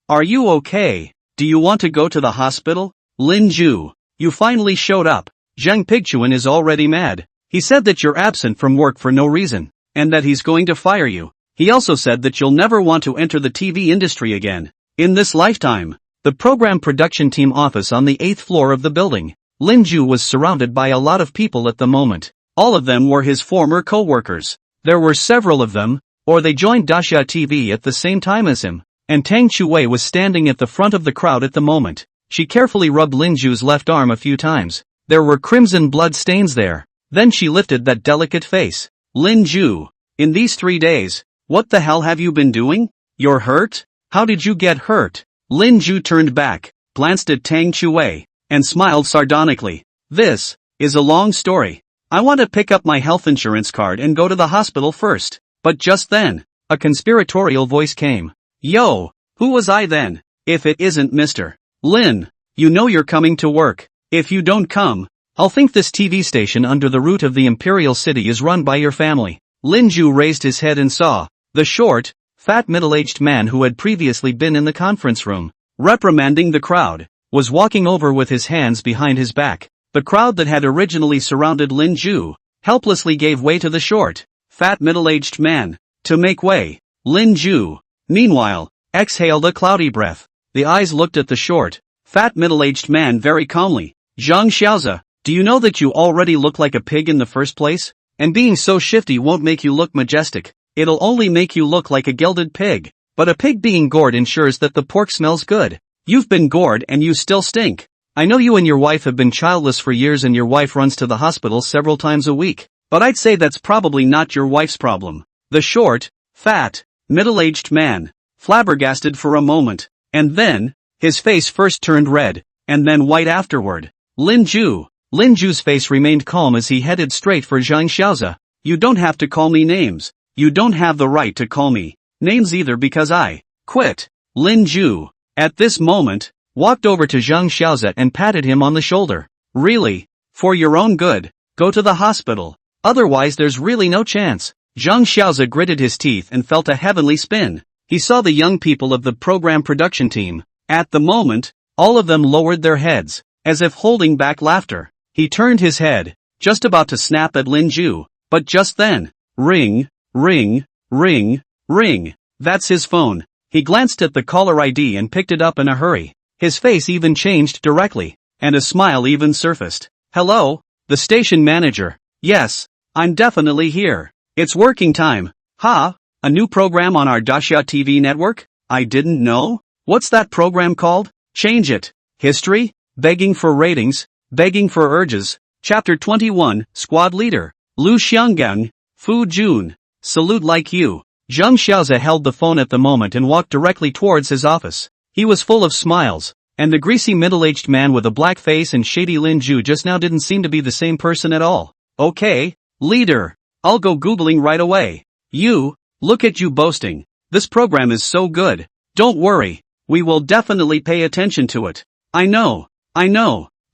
are you okay? Do you want to go to the hospital? Lin Ju, you finally showed up. Zhang Pigchuan is already mad. He said that you're absent from work for no reason, and that he's going to fire you. He also said that you'll never want to enter the TV industry again. In this lifetime. The program production team office on the 8th floor of the building. Lin Ju was surrounded by a lot of people at the moment. All of them were his former co-workers. There were several of them, or they joined Dasha TV at the same time as him. And Tang Chuwei was standing at the front of the crowd at the moment. She carefully rubbed Lin Ju's left arm a few times. There were crimson blood stains there. Then she lifted that delicate face. Lin Ju, in these 3 days, what the hell have you been doing? You're hurt? How did you get hurt? Lin Ju turned back, glanced at Tang Chuwei, and smiled sardonically. This is a long story. I want to pick up my health insurance card and go to the hospital first. But just then, a conspiratorial voice came. Yo, who was I then? If it isn't Mr. Lin, you know you're coming to work. If you don't come, I'll think this TV station under the root of the Imperial City is run by your family. Lin Ju raised his head and saw the short, fat middle-aged man who had previously been in the conference room, reprimanding the crowd, was walking over with his hands behind his back. The crowd that had originally surrounded Lin Ju helplessly gave way to the short, fat middle-aged man. To make way, Lin Ju, meanwhile, exhaled a cloudy breath. The eyes looked at the short, fat middle-aged man very calmly. Zhang Xiaozi, do you know that you already look like a pig in the first place? And being so shifty won't make you look majestic. It'll only make you look like a gilded pig. But a pig being gored ensures that the pork smells good. You've been gored and you still stink. I know you and your wife have been childless for years and your wife runs to the hospital several times a week. But I'd say that's probably not your wife's problem. The short, fat, middle-aged man, flabbergasted for a moment, and then, his face first turned red, and then white afterward. Lin Ju's face remained calm as he headed straight for Zhang Xiaozi. You don't have to call me names. You don't have the right to call me names either because I quit. Lin Ju, at this moment, walked over to Zhang Xiaozi and patted him on the shoulder. Really? For your own good, go to the hospital. Otherwise there's really no chance. Zhang Xiaozi gritted his teeth and felt a heavenly spin. He saw the young people of the program production team. At the moment, all of them lowered their heads, as if holding back laughter. He turned his head, just about to snap at Lin Ju, but just then, ring, ring, ring, ring. That's his phone. He glanced at the caller ID and picked it up in a hurry. His face even changed directly, and a smile even surfaced. Hello, the station manager. Yes, I'm definitely here. It's working time. Ha, a new program on our Dasha TV network? I didn't know? What's that program called? Change it. History? Begging for ratings, begging for urges. Chapter 21, Squad Leader. Lu Xianggang, Fu Jun. Salute like you. Zhang Xiaozi held the phone at the moment and walked directly towards his office. He was full of smiles, and the greasy middle-aged man with a black face and shady Lin Ju just now didn't seem to be the same person at all. Okay, leader. I'll go Googling right away. You, look at you boasting. This program is so good. Don't worry, We will definitely pay attention to it. I know.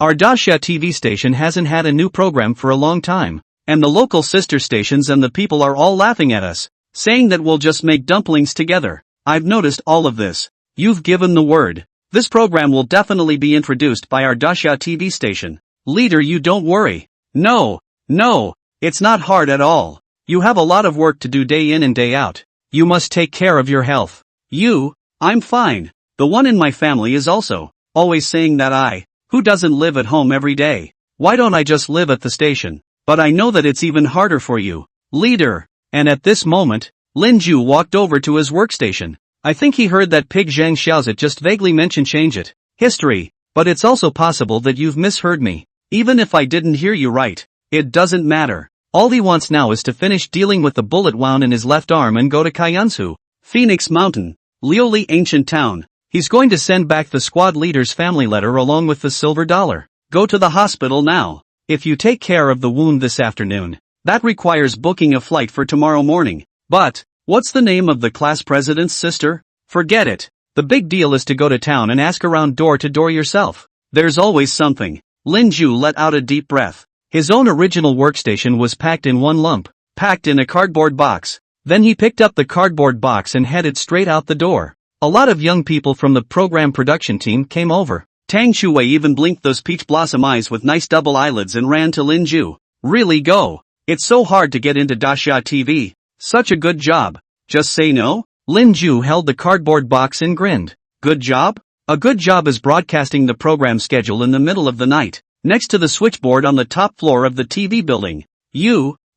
Our Dacia TV station hasn't had a new program for a long time, and the local sister stations and the people are all laughing at us, saying that we'll just make dumplings together. I've noticed all of this. You've given the word. This program will definitely be introduced by our Dacia TV station. Leader, you don't worry. No, it's not hard at all. You have a lot of work to do day in and day out. You must take care of your health. I'm fine. The one in my family is also always saying that who doesn't live at home every day? Why don't I just live at the station? But I know that it's even harder for you, leader. And at this moment, Lin Ju walked over to his workstation. I think he heard that Pig Zhang Xiaozit just vaguely mention change it. History. But it's also possible that you've misheard me. Even if I didn't hear you right, it doesn't matter. All he wants now is to finish dealing with the bullet wound in his left arm and go to Kaiyunsu, Phoenix Mountain, Liuli ancient town. He's going to send back the squad leader's family letter along with the silver dollar. Go to the hospital now. If you take care of the wound this afternoon, that requires booking a flight for tomorrow morning. But, what's the name of the class president's sister? Forget it. The big deal is to go to town and ask around door to door yourself. There's always something. Lin Ju let out a deep breath. His own original workstation was packed in one lump, packed in a cardboard box. Then he picked up the cardboard box and headed straight out the door. A lot of young people from the program production team came over. Tang Shuwei even blinked those peach blossom eyes with nice double eyelids and ran to Lin Ju. Really go. It's so hard to get into Dacia TV. Such a good job. Just say no? Lin Ju held the cardboard box and grinned. Good job? A good job is broadcasting the program schedule in the middle of the night, next to the switchboard on the top floor of the TV building.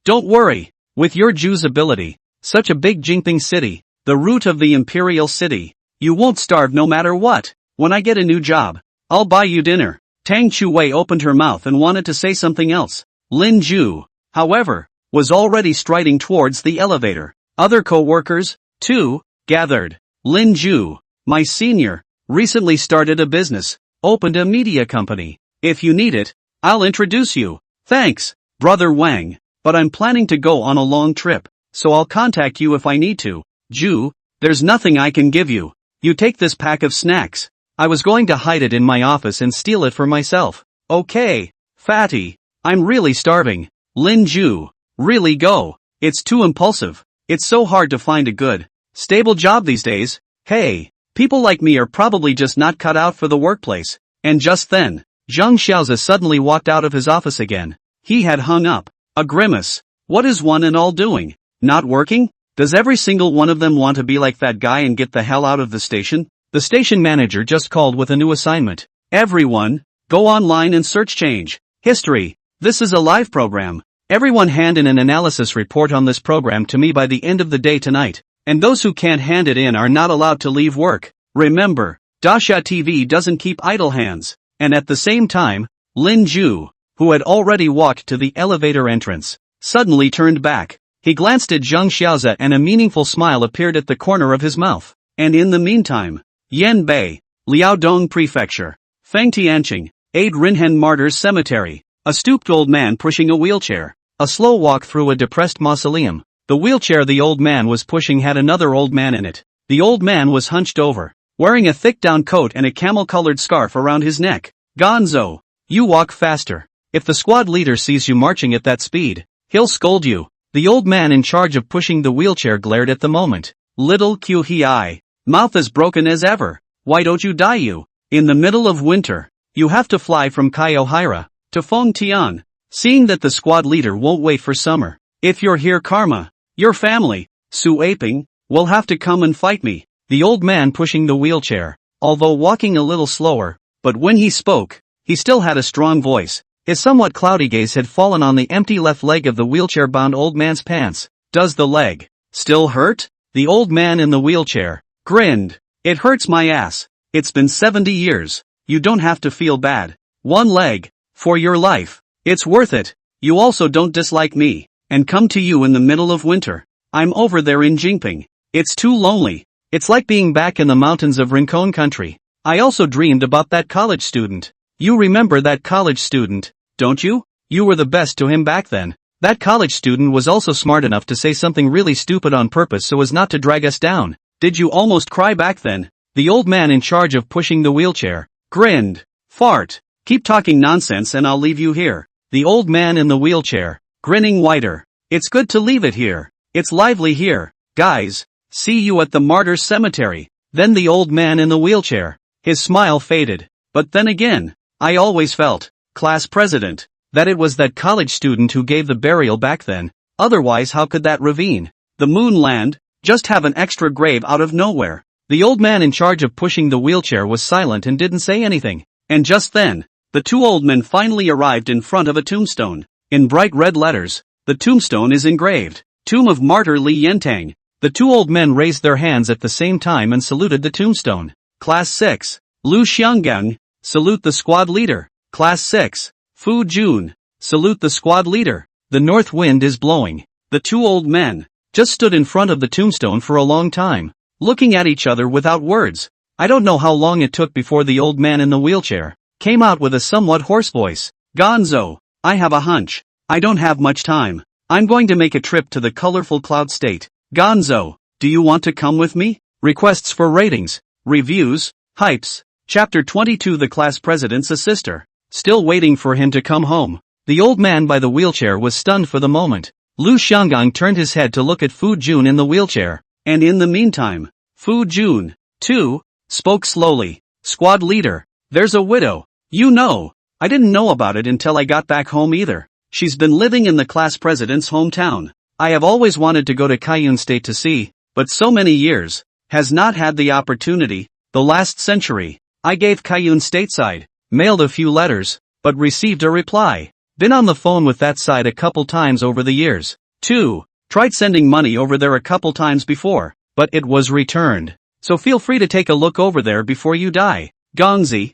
Don't worry. With your Ju's ability, such a big Jingping city, the root of the imperial city, you won't starve no matter what. When I get a new job, I'll buy you dinner. Tang Shuwei opened her mouth and wanted to say something else. Lin Ju, however, was already striding towards the elevator. Other co-workers, too, gathered. Lin Ju, my senior, recently started a business, opened a media company. If you need it, I'll introduce you. Thanks, Brother Wang, but I'm planning to go on a long trip, so I'll contact you if I need to. Ju, there's nothing I can give you. You take this pack of snacks. I was going to hide it in my office and steal it for myself. Okay, fatty, I'm really starving. Lin Ju, really go. It's too impulsive. It's so hard to find a good, stable job these days. Hey, people like me are probably just not cut out for the workplace. And just then, Zhang Xiaozi suddenly walked out of his office again. He had hung up. A grimace. What is one and all doing? Not working? Does every single one of them want to be like that guy and get the hell out of the station? The station manager just called with a new assignment. Everyone, go online and search change history. This is a live program. Everyone hand in an analysis report on this program to me by the end of the day tonight. And those who can't hand it in are not allowed to leave work. Remember, Dacia TV doesn't keep idle hands. And at the same time, Lin Ju, who had already walked to the elevator entrance, suddenly turned back. He glanced at Zhang Xiaozi and a meaningful smile appeared at the corner of his mouth. And in the meantime, Yan Bei, Liaodong Prefecture, Feng Tianqing, Aid Rinhen Martyrs Cemetery, a stooped old man pushing a wheelchair, a slow walk through a depressed mausoleum. The wheelchair the old man was pushing had another old man in it. The old man was hunched over, wearing a thick down coat and a camel-colored scarf around his neck. Gonzo, you walk faster. If the squad leader sees you marching at that speed, he'll scold you. The old man in charge of pushing the wheelchair glared at the moment. Little Qi, mouth as broken as ever. Why don't you die you? In the middle of winter, you have to fly from Kaiohira to Fengtian. Seeing that the squad leader won't wait for summer. If you're here Karma, your family, Su Aping, will have to come and fight me. The old man pushing the wheelchair, although walking a little slower, but when he spoke, he still had a strong voice. His somewhat cloudy gaze had fallen on the empty left leg of the wheelchair-bound old man's pants. Does the leg still hurt? The old man in the wheelchair grinned. It hurts my ass. It's been 70 years. You don't have to feel bad. One leg, for your life. It's worth it. You also don't dislike me, and come to you in the middle of winter. I'm over there in Jingping. It's too lonely. It's like being back in the mountains of Rincon country. I also dreamed about that college student. You remember that college student, don't you? You were the best to him back then. That college student was also smart enough to say something really stupid on purpose so as not to drag us down. Did you almost cry back then? The old man in charge of pushing the wheelchair grinned. Fart. Keep talking nonsense and I'll leave you here. The old man in the wheelchair, grinning wider. It's good to leave it here. It's lively here, guys. See you at the martyrs' cemetery. Then the old man in the wheelchair. His smile faded. But then again, I always felt, class president, that it was that college student who gave the burial back then. Otherwise how could that ravine, the moon land, just have an extra grave out of nowhere? The old man in charge of pushing the wheelchair was silent and didn't say anything. And just then, the two old men finally arrived in front of a tombstone. In bright red letters, the tombstone is engraved, Tomb of Martyr Li Yentang. The two old men raised their hands at the same time and saluted the tombstone. Class 6, Lu Xianggang, salute the squad leader. Class 6, Fu Jun, salute the squad leader. The north wind is blowing. The two old men just stood in front of the tombstone for a long time, looking at each other without words. I don't know how long it took before the old man in the wheelchair came out with a somewhat hoarse voice. Gonzo, I have a hunch. I don't have much time. I'm going to make a trip to the colorful cloud state. Gonzo, do you want to come with me? Requests for ratings, reviews, hypes. Chapter 22. The class president's sister. Still waiting for him to come home. The old man by the wheelchair was stunned for the moment. Lu Xianggang turned his head to look at Fu Jun in the wheelchair. And in the meantime, Fu Jun, too, spoke slowly. Squad leader, there's a widow. You know, I didn't know about it until I got back home either. She's been living in the class president's hometown. I have always wanted to go to Kaiun State to see, but so many years, has not had the opportunity. The last century, I gave Kaiun stateside, mailed a few letters, but received a reply. Been on the phone with that side a couple times over the years, too. Tried sending money over there a couple times before, but it was returned. So feel free to take a look over there before you die. Gongzi,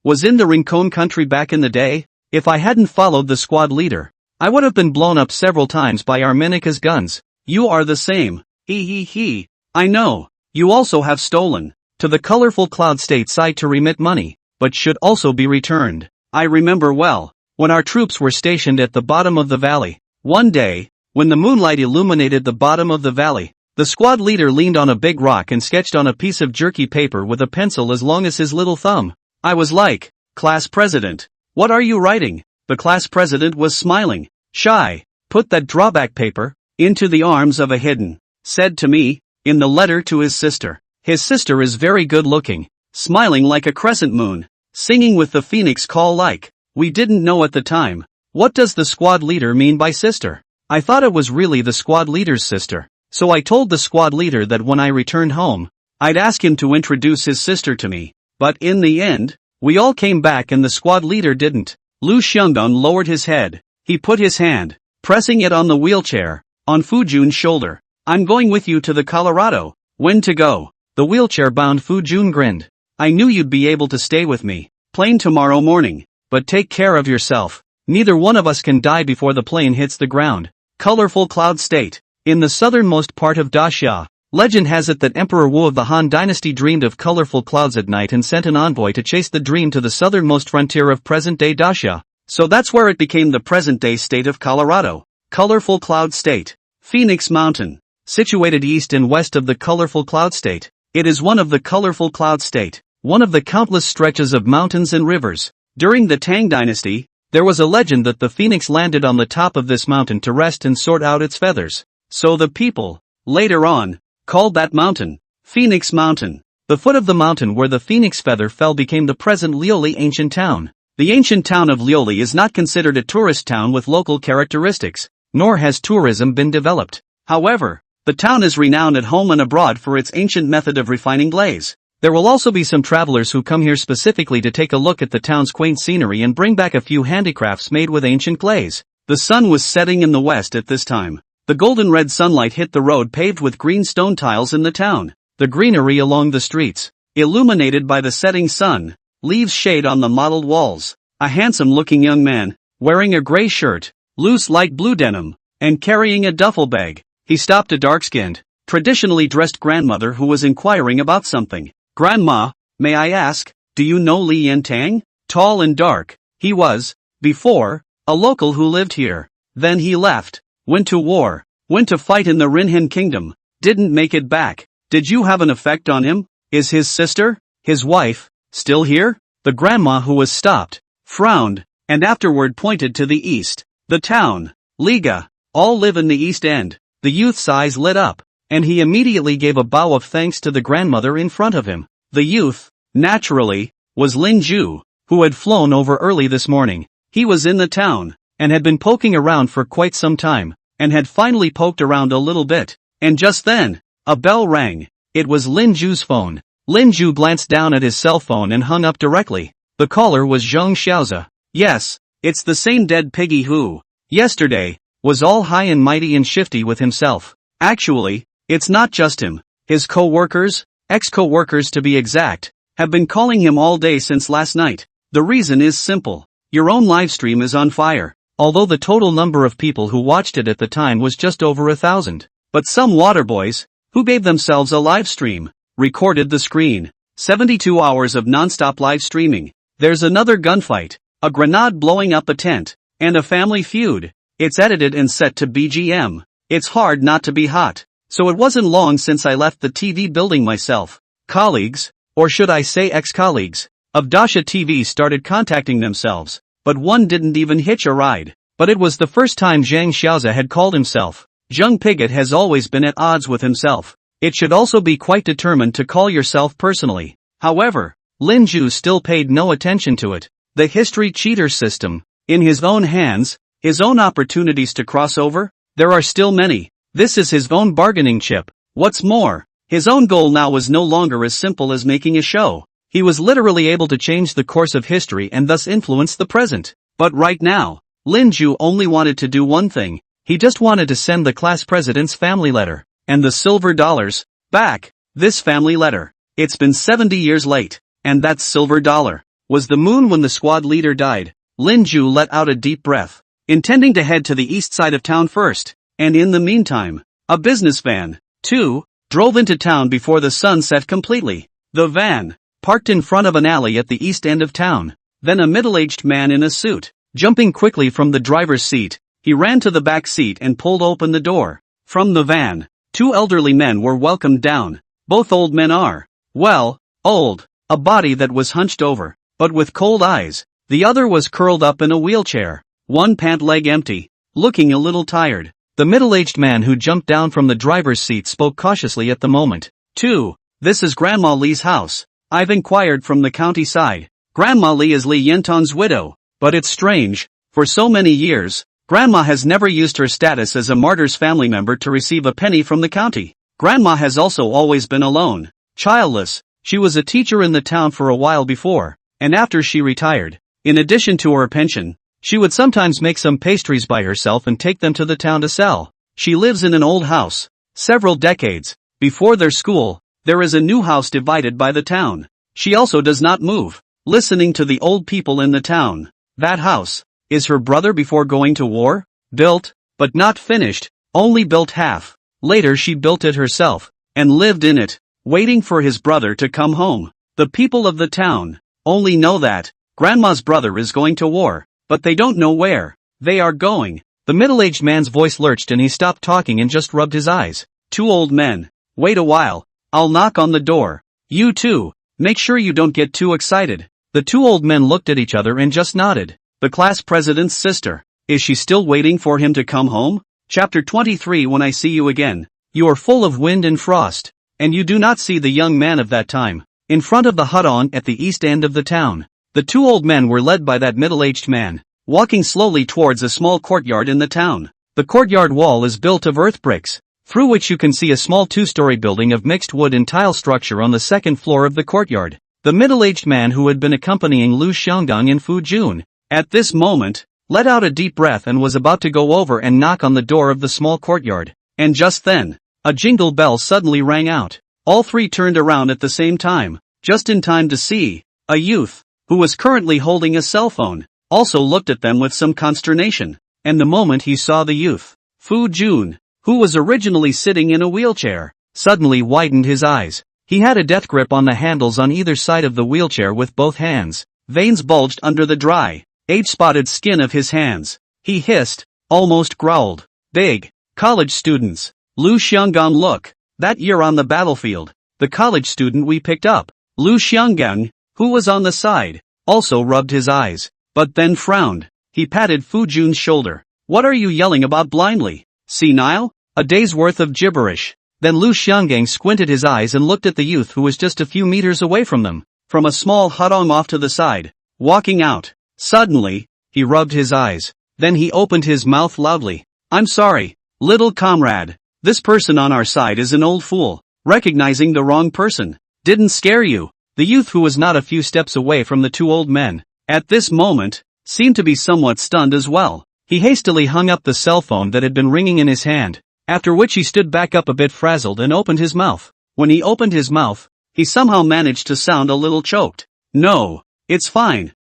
was in the Rincon country back in the day. If I hadn't followed the squad leader, I would have been blown up several times by Armenica's guns. You are the same. He. I know. You also have stolen to the colorful cloud state side to remit money, but should also be returned. I remember well, when our troops were stationed at the bottom of the valley. One day, when the moonlight illuminated the bottom of the valley, the squad leader leaned on a big rock and sketched on a piece of jerky paper with a pencil as long as his little thumb. I was like, class president, what are you writing? The class president was smiling. Shy, put that drawback paper into the arms of a hidden, said to me, in the letter to his sister. His sister is very good looking, smiling like a crescent moon, singing with the phoenix call like. We didn't know at the time. What does the squad leader mean by sister? I thought it was really the squad leader's sister. So I told the squad leader that when I returned home, I'd ask him to introduce his sister to me. But in the end, we all came back and the squad leader didn't. Lu Xiangdong lowered his head. He put his hand, pressing it on the wheelchair, on Fu Jun's shoulder. I'm going with you to the Colorado. When to go? The wheelchair-bound Fu Jun grinned. I knew you'd be able to stay with me. Plane tomorrow morning. But take care of yourself. Neither one of us can die before the plane hits the ground. Colorful cloud state. In the southernmost part of Daxia, legend has it that Emperor Wu of the Han dynasty dreamed of colorful clouds at night and sent an envoy to chase the dream to the southernmost frontier of present-day Daxia. So that's where it became the present-day state of Colorado. Colorful cloud state. Phoenix Mountain. Situated east and west of the colorful cloud state. It is one of the colorful cloud state. One of the countless stretches of mountains and rivers. During the Tang dynasty, there was a legend that the phoenix landed on the top of this mountain to rest and sort out its feathers. So the people, later on, called that mountain, Phoenix Mountain. The foot of the mountain where the phoenix feather fell became the present Lioli ancient town. The ancient town of Lioli is not considered a tourist town with local characteristics, nor has tourism been developed. However, the town is renowned at home and abroad for its ancient method of refining glaze. There will also be some travelers who come here specifically to take a look at the town's quaint scenery and bring back a few handicrafts made with ancient glaze. The sun was setting in the west at this time. The golden red sunlight hit the road paved with green stone tiles in the town. The greenery along the streets, illuminated by the setting sun, leaves shade on the mottled walls. A handsome-looking young man, wearing a gray shirt, loose light blue denim, and carrying a duffel bag. He stopped a dark-skinned, traditionally dressed grandmother who was inquiring about something. Grandma, may I ask, do you know Li Yentang? Tall and dark, he was, before, a local who lived here. Then he left, went to war, went to fight in the Rinhen kingdom, didn't make it back. Did you have an effect on him? Is his sister, his wife, still here? The grandma who was stopped, frowned, and afterward pointed to the east. The town, Liga, all live in the East End. The youth's eyes lit up, and he immediately gave a bow of thanks to the grandmother in front of him. The youth, naturally, was Lin Ju, who had flown over early this morning. He was in the town, and had been poking around for quite some time, and had finally poked around a little bit. And just then, a bell rang. It was Lin Ju's phone. Lin Ju glanced down at his cell phone and hung up directly. The caller was Zhang Xiaozi. Yes, it's the same dead piggy who, yesterday, was all high and mighty and shifty with himself. Actually, it's not just him. His co-workers, ex-co-workers to be exact, have been calling him all day since last night. The reason is simple. Your own livestream is on fire. Although the total number of people who watched it at the time was just over 1,000. But some waterboys, who gave themselves a live stream, recorded the screen. 72 hours of non-stop live streaming. There's another gunfight, a grenade blowing up a tent, and a family feud. It's edited and set to BGM. It's hard not to be hot. So it wasn't long since I left the TV building myself. Colleagues, or should I say ex-colleagues, of Dasha TV started contacting themselves, but one didn't even hitch a ride. But it was the first time Zhang Xiaozi had called himself. Zheng Pigot has always been at odds with himself. It should also be quite determined to call yourself personally. However, Lin Ju still paid no attention to it. The history cheater system, in his own hands, his own opportunities to cross over, there are still many. This is his own bargaining chip. What's more, his own goal now was no longer as simple as making a show. He was literally able to change the course of history and thus influence the present. But right now, Lin Ju only wanted to do one thing. He just wanted to send the class president's family letter, and the silver dollars, back. This family letter, it's been 70 years late, and that silver dollar, was the moon when the squad leader died. Lin Ju let out a deep breath, intending to head to the east side of town first, and in the meantime, a business van, too, drove into town before the sun set completely. The van, parked in front of an alley at the east end of town. Then a middle-aged man in a suit, jumping quickly from the driver's seat, he ran to the back seat and pulled open the door. From the van, two elderly men were welcomed down. Both old men are, well, old, a body that was hunched over, but with cold eyes. The other was curled up in a wheelchair, one pant leg empty, looking a little tired. The middle-aged man who jumped down from the driver's seat spoke cautiously at the moment. 2. This is Grandma Li's house. I've inquired from the county side. Grandma Li is Li Yintan's widow, but it's strange, for so many years, Grandma has never used her status as a martyr's family member to receive a penny from the county. Grandma has also always been alone, childless. She was a teacher in the town for a while before, and after she retired, in addition to her pension, she would sometimes make some pastries by herself and take them to the town to sell. She lives in an old house. Several decades before their school, there is a new house divided by the town. She also does not move, listening to the old people in the town. That house is her brother before going to war, built, but not finished, only built half. Later she built it herself, and lived in it, waiting for his brother to come home. The people of the town only know that Grandma's brother is going to war, but they don't know where they are going. The middle-aged man's voice lurched and he stopped talking and just rubbed his eyes. Two old men. Wait a while, I'll knock on the door. You too, make sure you don't get too excited. The two old men looked at each other and just nodded. The class president's sister. Is she still waiting for him to come home? Chapter 23. When I see you again, you are full of wind and frost, and you do not see the young man of that time. In front of the hutong at the east end of the town, the two old men were led by that middle-aged man, walking slowly towards a small courtyard in the town. The courtyard wall is built of earth bricks, through which you can see a small two-story building of mixed wood and tile structure on the second floor of the courtyard. The middle-aged man who had been accompanying Lu Xianggang and Fu Jun, at this moment, let out a deep breath and was about to go over and knock on the door of the small courtyard. And just then, a jingle bell suddenly rang out. All three turned around at the same time, just in time to see a youth, who was currently holding a cell phone, also looked at them with some consternation. And the moment he saw the youth, Fu Jun, who was originally sitting in a wheelchair, suddenly widened his eyes. He had a death grip on the handles on either side of the wheelchair with both hands. Veins bulged under the dry, age-spotted skin of his hands. He hissed, almost growled. Big college students. Lu Xianggang look. That year on the battlefield, the college student we picked up. Lu Xianggang, who was on the side, also rubbed his eyes, but then frowned. He patted Fu Jun's shoulder. What are you yelling about blindly? Senile? A day's worth of gibberish. Then Lu Xianggang squinted his eyes and looked at the youth who was just a few meters away from them, from a small hutong off to the side, walking out. Suddenly, he rubbed his eyes. Then he opened his mouth loudly. I'm sorry, little comrade. This person on our side is an old fool. Recognizing the wrong person. Didn't scare you. The youth who was not a few steps away from the two old men, at this moment, seemed to be somewhat stunned as well. He hastily hung up the cell phone that had been ringing in his hand, after which he stood back up a bit frazzled and opened his mouth. When he opened his mouth, he somehow managed to sound a little choked. No, it's fine.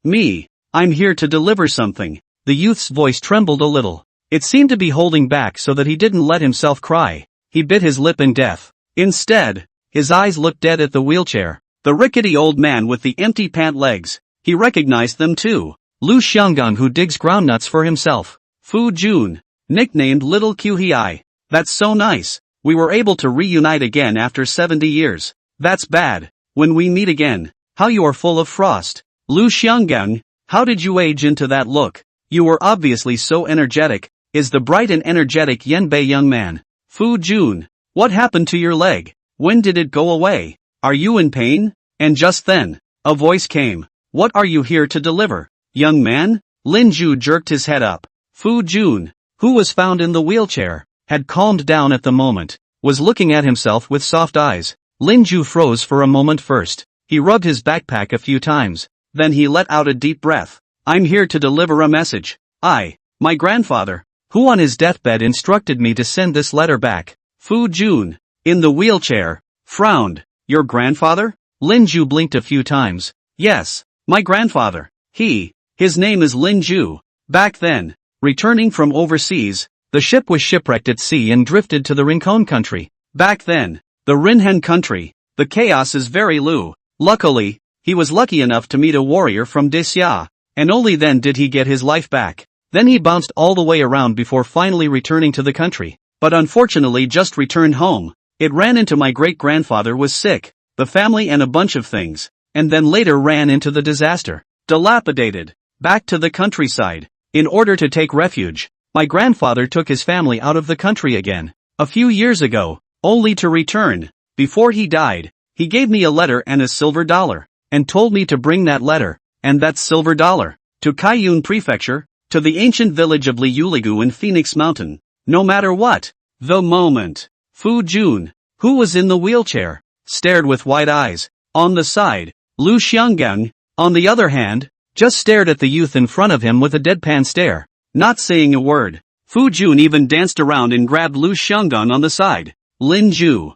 Me. I'm here to deliver something. The youth's voice trembled a little. It seemed to be holding back so that he didn't let himself cry. He bit his lip in death. Instead, his eyes looked dead at the wheelchair. The rickety old man with the empty pant legs. He recognized them too. Lu Xianggang, who digs groundnuts for himself. Fu Jun, nicknamed Little Qhi. That's so nice. We were able to reunite again after 70 years. That's bad. When we meet again, how you are full of frost. Lu Xianggang, how did you age into that look? You were obviously so energetic, is the bright and energetic Yanbei young man. Fu Jun, what happened to your leg? When did it go away? Are you in pain? And just then, a voice came. What are you here to deliver, young man? Lin Ju jerked his head up. Fu Jun, who was found in the wheelchair, had calmed down at the moment, was looking at himself with soft eyes. Lin Ju froze for a moment first. He rubbed his backpack a few times. Then he let out a deep breath. I'm here to deliver a message. My grandfather, who on his deathbed instructed me to send this letter back. Fu Jun, in the wheelchair, frowned. Your grandfather? Lin Ju blinked a few times. Yes, my grandfather. His name is Lin Ju. Back then, returning from overseas, the ship was shipwrecked at sea and drifted to the Rincon country. Back then, the Rinhen country, the chaos is very low. Luckily, he was lucky enough to meet a warrior from Desya, and only then did he get his life back. Then he bounced all the way around before finally returning to the country, but unfortunately just returned home. It ran into my great-grandfather was sick, the family and a bunch of things, and then later ran into the disaster. Dilapidated. Back to the countryside. In order to take refuge, my grandfather took his family out of the country again, a few years ago, only to return. Before he died, he gave me a letter and a silver dollar, and told me to bring that letter, and that silver dollar, to Kaiyun Prefecture, to the ancient village of Liuligu in Phoenix Mountain, no matter what. The moment, Fu Jun, who was in the wheelchair, stared with wide eyes. On the side, Lu Xianggang, on the other hand, just stared at the youth in front of him with a deadpan stare, not saying a word. Fu Jun even danced around and grabbed Lu Xianggang on the side. Lin Ju,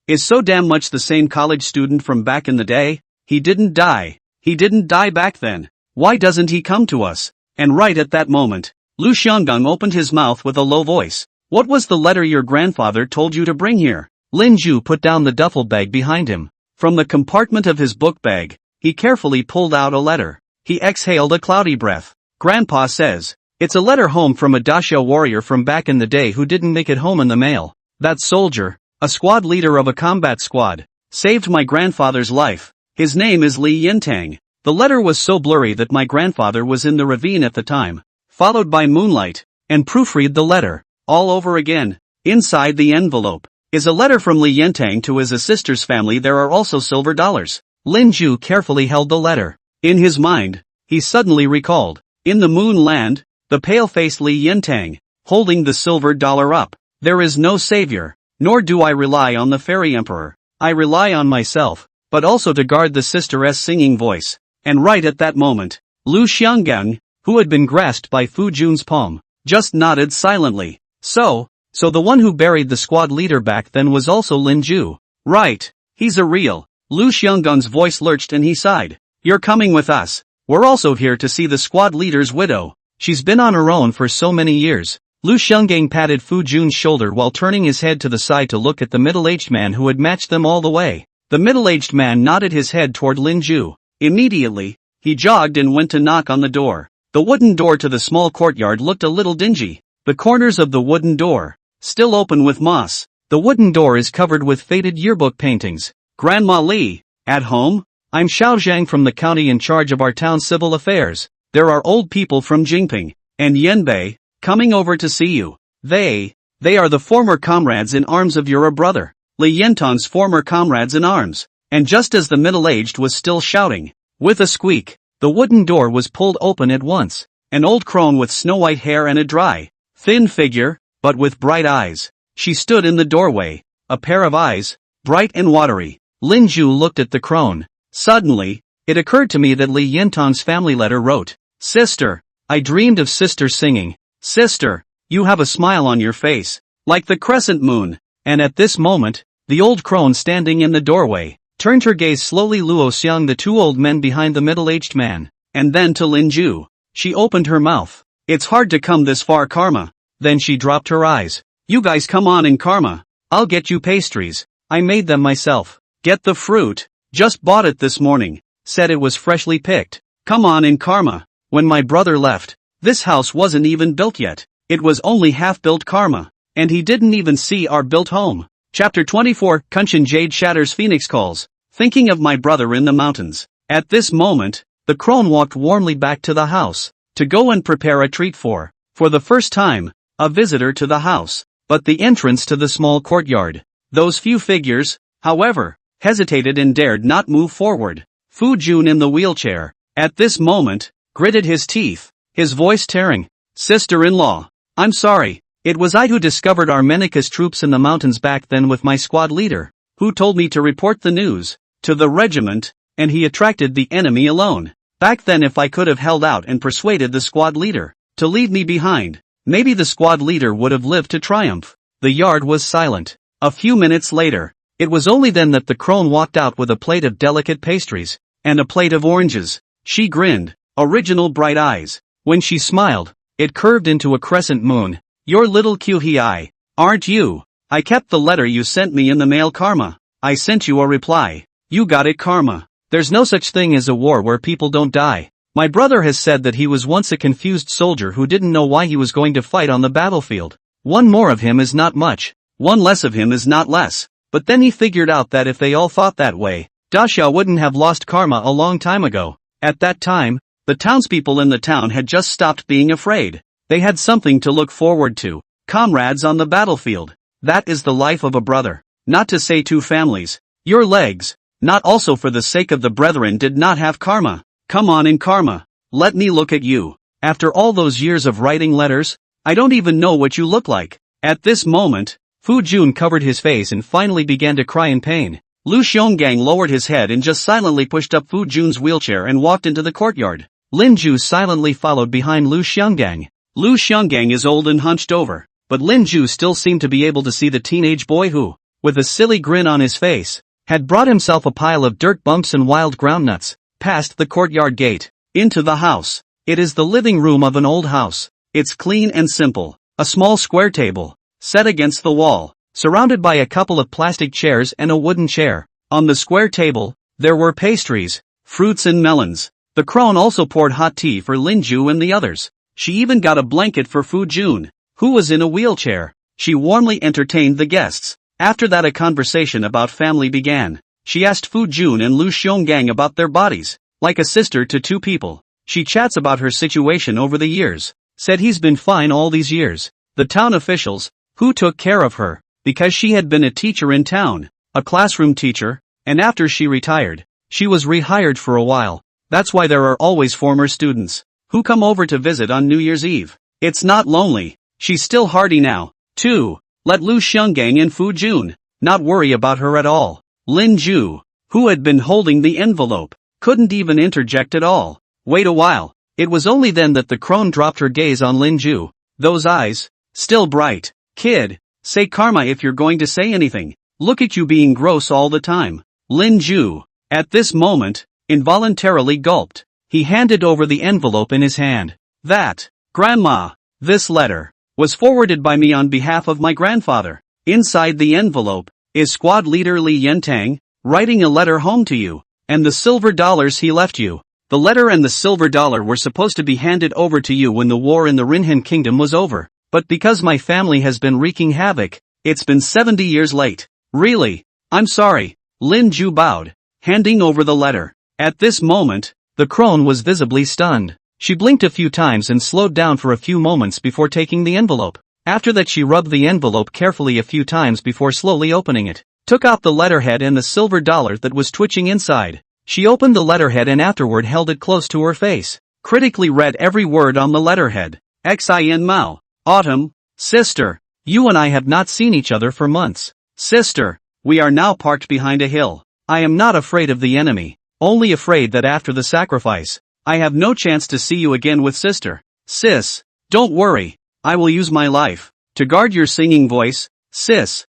is so damn much the same college student from back in the day. He didn't die back then. Why doesn't he come to us? And right at that moment, Lu Xianggang opened his mouth with a low voice. What was the letter your grandfather told you to bring here? Lin Ju put down the duffel bag behind him. From the compartment of his book bag, he carefully pulled out a letter. He exhaled a cloudy breath. Grandpa says, it's a letter home from a daxia warrior from back in the day who didn't make it home in the mail. That soldier, a squad leader of a combat squad, saved my grandfather's life. His name is Li Yintang. The letter was so blurry that my grandfather was in the ravine at the time, followed by moonlight, and proofread the letter, all over again. Inside the envelope is a letter from Li Yintang to his sister's family. There are also silver dollars. Lin Ju carefully held the letter. In his mind, he suddenly recalled, in the moon land, the pale-faced Li Yintang, holding the silver dollar up. There is no savior, nor do I rely on the fairy emperor. I rely on myself, but also to guard the sister's singing voice. And right at that moment, Lu Xianggang, who had been grasped by Fu Jun's palm, just nodded silently. So the one who buried the squad leader back then was also Lin Ju. Right, he's a real. Lu Xianggang's voice lurched and he sighed. You're coming with us. We're also here to see the squad leader's widow. She's been on her own for so many years. Lu Xianggang patted Fu Jun's shoulder while turning his head to the side to look at the middle-aged man who had matched them all the way. The middle-aged man nodded his head toward Lin Ju. Immediately, he jogged and went to knock on the door. The wooden door to the small courtyard looked a little dingy. The corners of the wooden door, still open with moss, The wooden door is covered with faded yearbook paintings. Grandma Li, at home? I'm Xiao Zhang from the county in charge of our town's civil affairs. There are old people from Jingping and Yanbei coming over to see you. They are the former comrades in arms of your brother, Li Yentong's former comrades in arms. And just as the middle-aged was still shouting, with a squeak, the wooden door was pulled open at once. An old crone with snow-white hair and a dry, thin figure, but with bright eyes. She stood in the doorway, a pair of eyes, bright and watery. Lin Zhu looked at the crone. Suddenly, it occurred to me that Li Yentong's family letter wrote, "Sister, I dreamed of sister singing. Sister, you have a smile on your face, like the crescent moon." And at this moment, the old crone standing in the doorway turned her gaze slowly Luo Xiang the two old men behind the middle-aged man, and then to Lin Zhu. She opened her mouth. "It's hard to come this far, Karma." Then she dropped her eyes. "You guys come on in, Karma. I'll get you pastries. I made them myself. Get the fruit. Just bought it this morning. Said it was freshly picked. Come on in, Karma." When my brother left, this house wasn't even built yet. It was only half-built, Karma. And he didn't even see our built home. Chapter 24, Kunshin Jade Shatters Phoenix Calls. Thinking of my brother in the mountains. At this moment, the crone walked warmly back to the house, to go and prepare a treat for the first time, a visitor to the house. But the entrance to the small courtyard, those few figures, however, hesitated and dared not move forward. Fu Jun in the wheelchair, at this moment, gritted his teeth, his voice tearing. "Sister-in-law, I'm sorry. It was I who discovered Armenicus troops in the mountains back then with my squad leader, who told me to report the news to the regiment, and he attracted the enemy alone. Back then if I could have held out and persuaded the squad leader to leave me behind, maybe the squad leader would have lived to triumph." The yard was silent. A few minutes later, it was only then that the crone walked out with a plate of delicate pastries, and a plate of oranges. She grinned, original bright eyes. When she smiled, it curved into a crescent moon. "You're little Qi, aren't you? I kept the letter you sent me in the mail, Karma. I sent you a reply. You got it, Karma. There's no such thing as a war where people don't die. My brother has said that he was once a confused soldier who didn't know why he was going to fight on the battlefield. One more of him is not much. One less of him is not less. But then he figured out that if they all thought that way, Daxia wouldn't have lost Karma a long time ago. At that time, the townspeople in the town had just stopped being afraid. They had something to look forward to. Comrades on the battlefield. That is the life of a brother. Not to say two families. Your legs, not also for the sake of the brethren, did not have Karma. Come on in, Karma. Let me look at you. After all those years of writing letters, I don't even know what you look like." At this moment, Fu Jun covered his face and finally began to cry in pain. Lu Xionggang lowered his head and just silently pushed up Fu Jun's wheelchair and walked into the courtyard. Lin Zhu silently followed behind Lu Xionggang. Lu Xionggang is old and hunched over, but Lin Zhu still seemed to be able to see the teenage boy who, with a silly grin on his face, had brought himself a pile of dirt bumps and wild groundnuts, past the courtyard gate, into the house. It is the living room of an old house. It's clean and simple. A small square table, set against the wall, surrounded by a couple of plastic chairs and a wooden chair. On the square table, there were pastries, fruits and melons. The crone also poured hot tea for Lin Zhu and the others. She even got a blanket for Fu Jun, who was in a wheelchair. She warmly entertained the guests. After that a conversation about family began. She asked Fu Jun and Lu Xionggang about their bodies, like a sister to two people. She chats about her situation over the years. Said he's been fine all these years. The town officials, who took care of her, because she had been a teacher in town, a classroom teacher, and after she retired, she was rehired for a while. That's why there are always former students who come over to visit on New Year's Eve. It's not lonely. She's still hardy now, too. Let Lu Xionggang and Fu Jun not worry about her at all. Lin Zhu, who had been holding the envelope, couldn't even interject at all. Wait a while. It was only then that the crone dropped her gaze on Lin Zhu. Those eyes, still bright. "Kid, say Karma if you're going to say anything. Look at you being gross all the time." Lin Zhu, at this moment, involuntarily gulped. He handed over the envelope in his hand. "That, Grandma, this letter was forwarded by me on behalf of my grandfather. Inside the envelope is squad leader Li Yentang, writing a letter home to you, and the silver dollars he left you. The letter and the silver dollar were supposed to be handed over to you when the war in the Rinhan kingdom was over, but because my family has been wreaking havoc, It's been 70 years late. Really? I'm sorry. Lin Ju bowed, handing over the letter. At this moment, the crone was visibly stunned. She blinked a few times and slowed down for a few moments before taking the envelope. After that she rubbed the envelope carefully a few times before slowly opening it, took out the letterhead and the silver dollar that was twitching inside. She opened the letterhead and afterward held it close to her face, critically read every word on the letterhead. Xin Mao. Autumn. Sister. You and I have not seen each other for months. Sister. We are now parked behind a hill. I am not afraid of the enemy, only afraid that after the sacrifice, I have no chance to see you again with sister. Sis. Don't worry. I will use my life to guard your singing voice. Sis.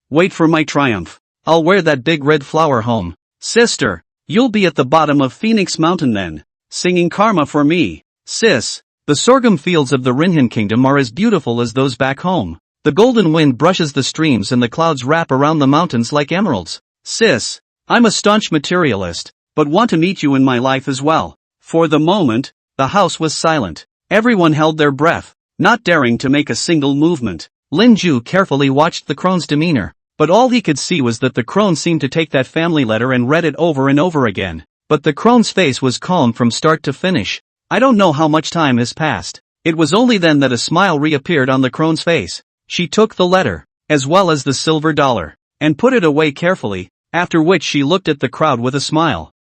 Wait for my triumph. I'll wear that big red flower home. Sister. You'll be at the bottom of Phoenix Mountain then, singing karma for me. Sis. The sorghum fields of the Rinhan Kingdom are as beautiful as those back home. The golden wind brushes the streams and the clouds wrap around the mountains like emeralds. Sis. I'm a staunch materialist, but want to meet you in my life as well. For the moment, the house was silent. Everyone held their breath, not daring to make a single movement. Lin Ju carefully watched the crone's demeanor, but all he could see was that the crone seemed to take that family letter and read it over and over again. But the crone's face was calm from start to finish. I don't know how much time has passed. It was only then that a smile reappeared on the crone's face. She took the letter, as well as the silver dollar, and put it away carefully, after which she looked at the crowd with a smile.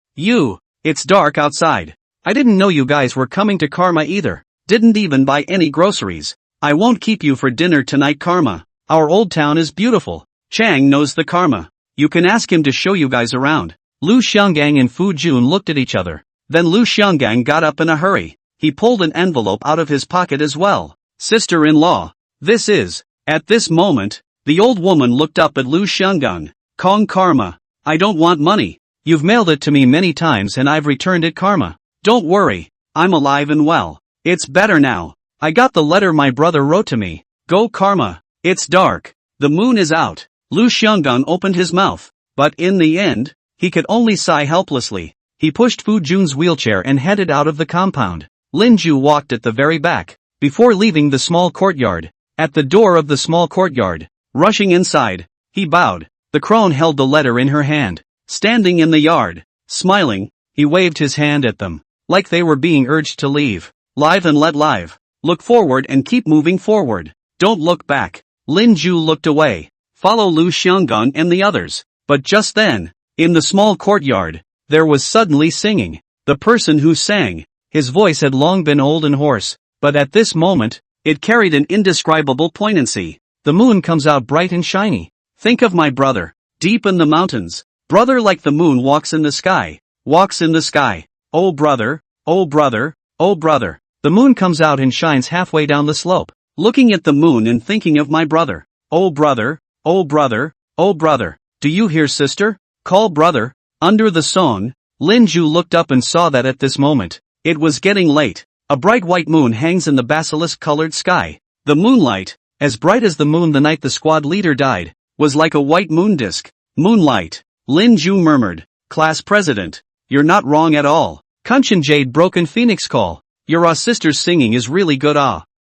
It's dark outside. I didn't know you guys were coming to Karma either. Didn't even buy any groceries. I won't keep you for dinner tonight, Karma. Our old town is beautiful. Chang knows the Karma. You can ask him to show you guys around. Lu Xianggang and Fu Jun looked at each other. Then Lu Xianggang got up in a hurry. He pulled an envelope out of his pocket as well. Sister-in-law. This is. At this moment, the old woman looked up at Lu Xianggang. Kong Karma. I don't want money. You've mailed it to me many times and I've returned it, Karma. Don't worry. I'm alive and well. It's better now. I got the letter my brother wrote to me. Go Karma. It's dark. The moon is out. Lu Xianggang opened his mouth, but in the end, he could only sigh helplessly. He pushed Fu Jun's wheelchair and headed out of the compound. Lin Ju walked at the very back, before leaving the small courtyard. At the door of the small courtyard, rushing inside, he bowed. The crone held the letter in her hand. Standing in the yard, smiling, he waved his hand at them, like they were being urged to leave. Live and let live. Look forward and keep moving forward. Don't look back. Lin Ju looked away. Follow Lu Xianggang and the others. But just then, in the small courtyard, there was suddenly singing. The person who sang, his voice had long been old and hoarse, but at this moment, it carried an indescribable poignancy. The moon comes out bright and shiny. Think of my brother, deep in the mountains. Brother like the moon walks in the sky. Walks in the sky. Oh brother, oh brother, oh brother. The moon comes out and shines halfway down the slope. Looking at the moon and thinking of my brother. Oh brother, oh brother, oh brother. Do you hear sister? Call brother. Under the song, Lin Ju looked up and saw that at this moment, it was getting late. A bright white moon hangs in the basilisk-colored sky. The moonlight, as bright as the moon the night the squad leader died, was like a white moon disk. Moonlight. Lin Ju murmured. Class president. You're not wrong at all. Kunshan Jade broken Phoenix call. Your sister's singing is really good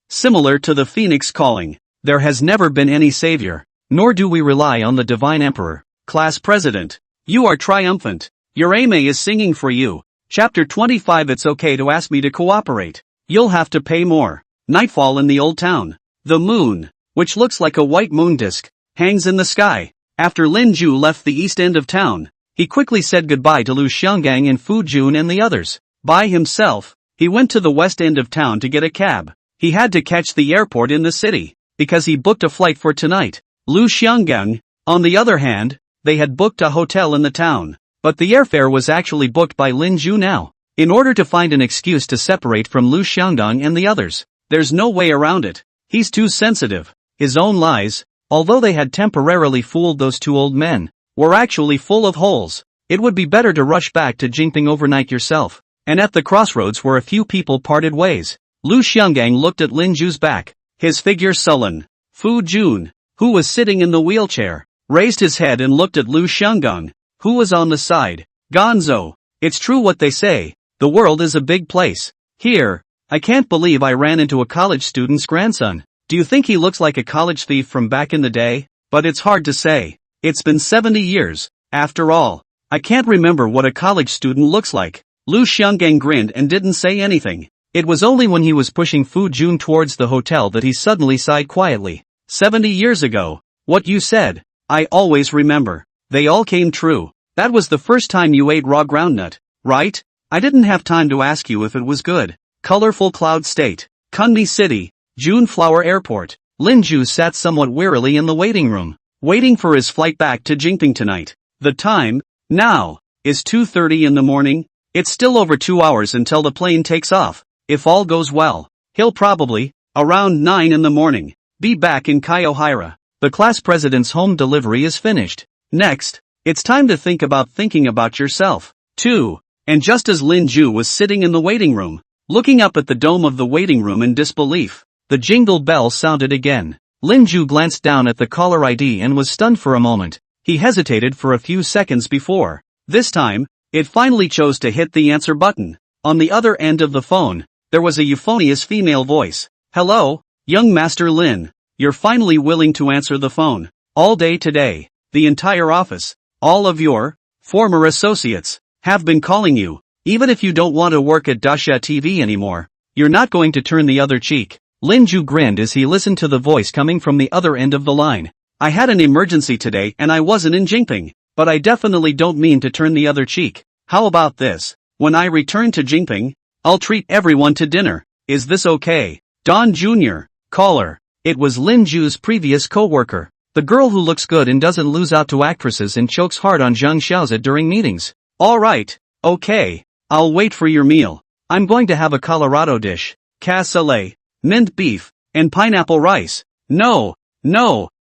similar to the Phoenix calling. There has never been any savior, nor do we rely on the divine emperor. Class president. You are triumphant. Your Ame is singing for you. Chapter 25. It's okay to ask me to cooperate. You'll have to pay more. Nightfall in the old town. The moon, which looks like a white moon disk, hangs in the sky. After Lin Ju left the east end of town, he quickly said goodbye to Lu Xianggang and Fu Jun and the others. By himself, he went to the west end of town to get a cab. He had to catch the airport in the city, because he booked a flight for tonight. Lu Xianggang, on the other hand, they had booked a hotel in the town, but the airfare was actually booked by Lin Ju now. In order to find an excuse to separate from Lu Xianggang and the others, there's no way around it. He's too sensitive. His own lies, although they had temporarily fooled those two old men, were actually full of holes. It would be better to rush back to Jingping overnight yourself. And at the crossroads where a few people parted ways, Lu Xianggang looked at Lin Ju's back, his figure sullen. Fu Jun, who was sitting in the wheelchair, raised his head and looked at Lu Xianggang, who was on the side. Gonzo, it's true what they say, the world is a big place. Here, I can't believe I ran into a college student's grandson. Do you think he looks like a college thief from back in the day? But it's hard to say. It's been 70 years, after all. I can't remember what a college student looks like. Lu Xianggang grinned and didn't say anything. It was only when he was pushing Fu Jun towards the hotel that he suddenly sighed quietly. 70 years ago. What you said. I always remember. They all came true. That was the first time you ate raw groundnut, right? I didn't have time to ask you if it was good. Colorful Cloud State. Kunmi City. June Flower Airport. Lin Ju sat somewhat wearily in the waiting room, waiting for his flight back to Jingping tonight. The time, now, is 2:30 in the morning. It's still over 2 hours until the plane takes off. If all goes well, he'll probably, around 9 in the morning, be back in Kaiohira. The class president's home delivery is finished. Next, it's time to think about yourself, too. And just as Lin Ju was sitting in the waiting room, looking up at the dome of the waiting room in disbelief, the jingle bell sounded again. Lin Ju glanced down at the caller ID and was stunned for a moment. He hesitated for a few seconds before. This time, it finally chose to hit the answer button. On the other end of the phone, there was a euphonious female voice. Hello, young Master Lin. You're finally willing to answer the phone. All day today, the entire office, all of your former associates, have been calling you. Even if you don't want to work at Daxia TV anymore, you're not going to turn the other cheek. Lin Ju grinned as he listened to the voice coming from the other end of the line. I had an emergency today and I wasn't in Jingping, but I definitely don't mean to turn the other cheek. How about this? When I return to Jingping, I'll treat everyone to dinner. Is this okay? Don Jr. Caller. It was Lin Ju's previous co-worker. The girl who looks good and doesn't lose out to actresses and chokes hard on Zhang Xiaozi during meetings. Alright. Okay. I'll wait for your meal. I'm going to have a Colorado dish. Cassoulet, mint beef, and pineapple rice. No.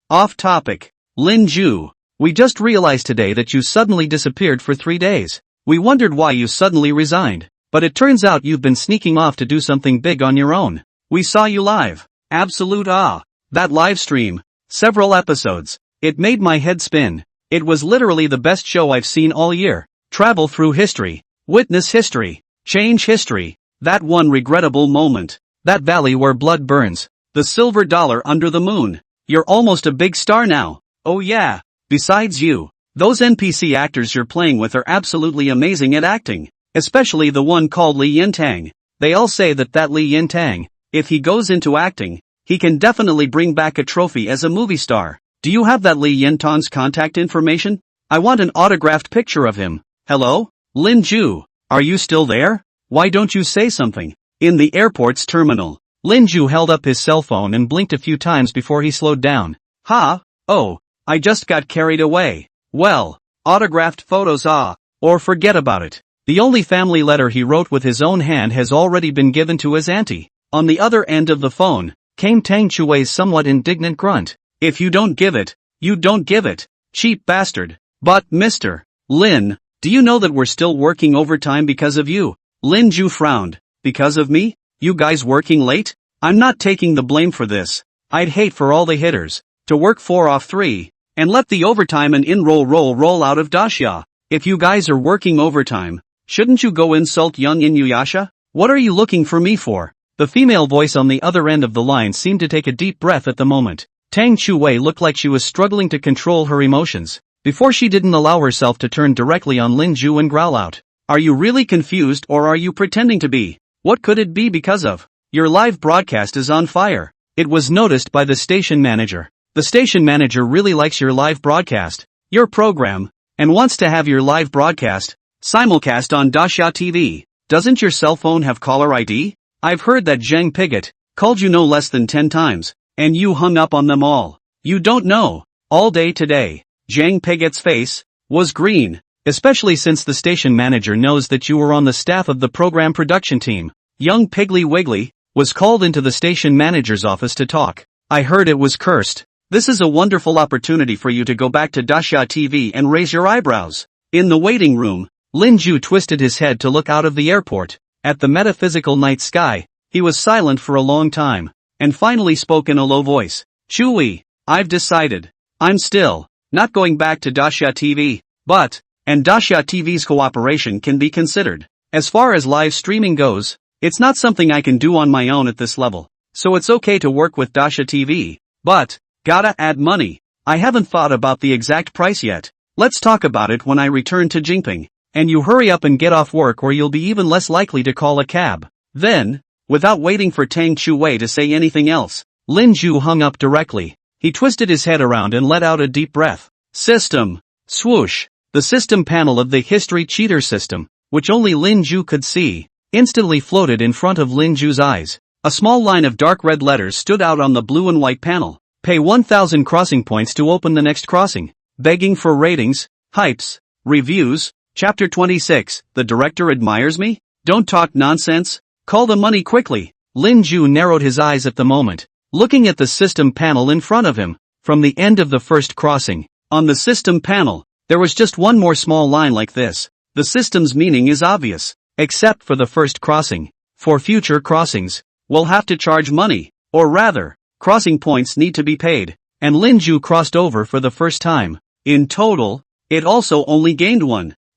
Off topic. Lin Ju. We just realized today that you suddenly disappeared for 3 days. We wondered why you suddenly resigned. But it turns out you've been sneaking off to do something big on your own. We saw you live. Absolute awe. That live stream. Several episodes. It made my head spin. It was literally the best show I've seen all year. Travel through history. Witness history. Change history. That one regrettable moment. That valley where blood burns. The silver dollar under the moon. You're almost a big star now. Oh yeah. Besides you, those NPC actors you're playing with are absolutely amazing at acting. Especially the one called Li Yintang. They all say that Li Yintang, if he goes into acting, he can definitely bring back a trophy as a movie star. Do you have that Li Yintang's contact information? I want an autographed picture of him. Hello? Lin Ju, are you still there? Why don't you say something? In the airport's terminal, Lin Ju held up his cell phone and blinked a few times before he slowed down. Oh, I just got carried away. Well, autographed photos or forget about it. The only family letter he wrote with his own hand has already been given to his auntie. On the other end of the phone, came Tang Chui's somewhat indignant grunt. If you don't give it, you don't give it. Cheap bastard. But Mr. Lin, do you know that we're still working overtime because of you? Lin Ju frowned. Because of me? You guys working late? I'm not taking the blame for this. I'd hate for all the hitters to work 4 off 3, and let the overtime and roll out of Daxia. If you guys are working overtime, shouldn't you go insult young Inuyasha? What are you looking for me for? The female voice on the other end of the line seemed to take a deep breath at the moment. Tang Chui looked like she was struggling to control her emotions, before she didn't allow herself to turn directly on Lin Ju and growl out. Are you really confused or are you pretending to be? What could it be because of? Your live broadcast is on fire. It was noticed by the station manager. The station manager really likes your live broadcast, your program, and wants to have your live broadcast simulcast on Daxia TV. Doesn't your cell phone have caller ID? I've heard that Zhang Pigot called you no less than 10 times, and you hung up on them all. You don't know. All day today, Zhang Pigot's face was green, especially since the station manager knows that you were on the staff of the program production team. Young Piggly Wiggly was called into the station manager's office to talk. I heard it was cursed. This is a wonderful opportunity for you to go back to Daxia TV and raise your eyebrows. In the waiting room, Lin Ju twisted his head to look out of the airport. At the metaphysical night sky, he was silent for a long time, and finally spoke in a low voice. Chui, I've decided. I'm still not going back to Daxia TV, and Daxia TV's cooperation can be considered. As far as live streaming goes, it's not something I can do on my own at this level. so it's okay to work with Dasha TV. But, gotta add money. I haven't thought about the exact price yet. Let's talk about it when I return to Jinping. And you hurry up and get off work or you'll be even less likely to call a cab. Then, without waiting for Tang Chu-wei to say anything else, Lin Zhu hung up directly. He twisted his head around and let out a deep breath. System. Swoosh. The system panel of the history cheater system, which only Lin Zhu could see, instantly floated in front of Lin Zhu's eyes. A small line of dark red letters stood out on the blue and white panel. Pay 1,000 crossing points to open the next crossing. Begging for ratings, hypes, reviews. Chapter 26, The Director Admires Me? Don't talk nonsense. Call the money quickly. Lin Zhu narrowed his eyes at the moment, looking at the system panel in front of him. From the end of the first crossing, on the system panel, there was just one more small line like this. The system's meaning is obvious, except for the first crossing. For future crossings, we'll have to charge money, or rather, crossing points need to be paid. And Lin Zhu crossed over for the first time. In total, it also only gained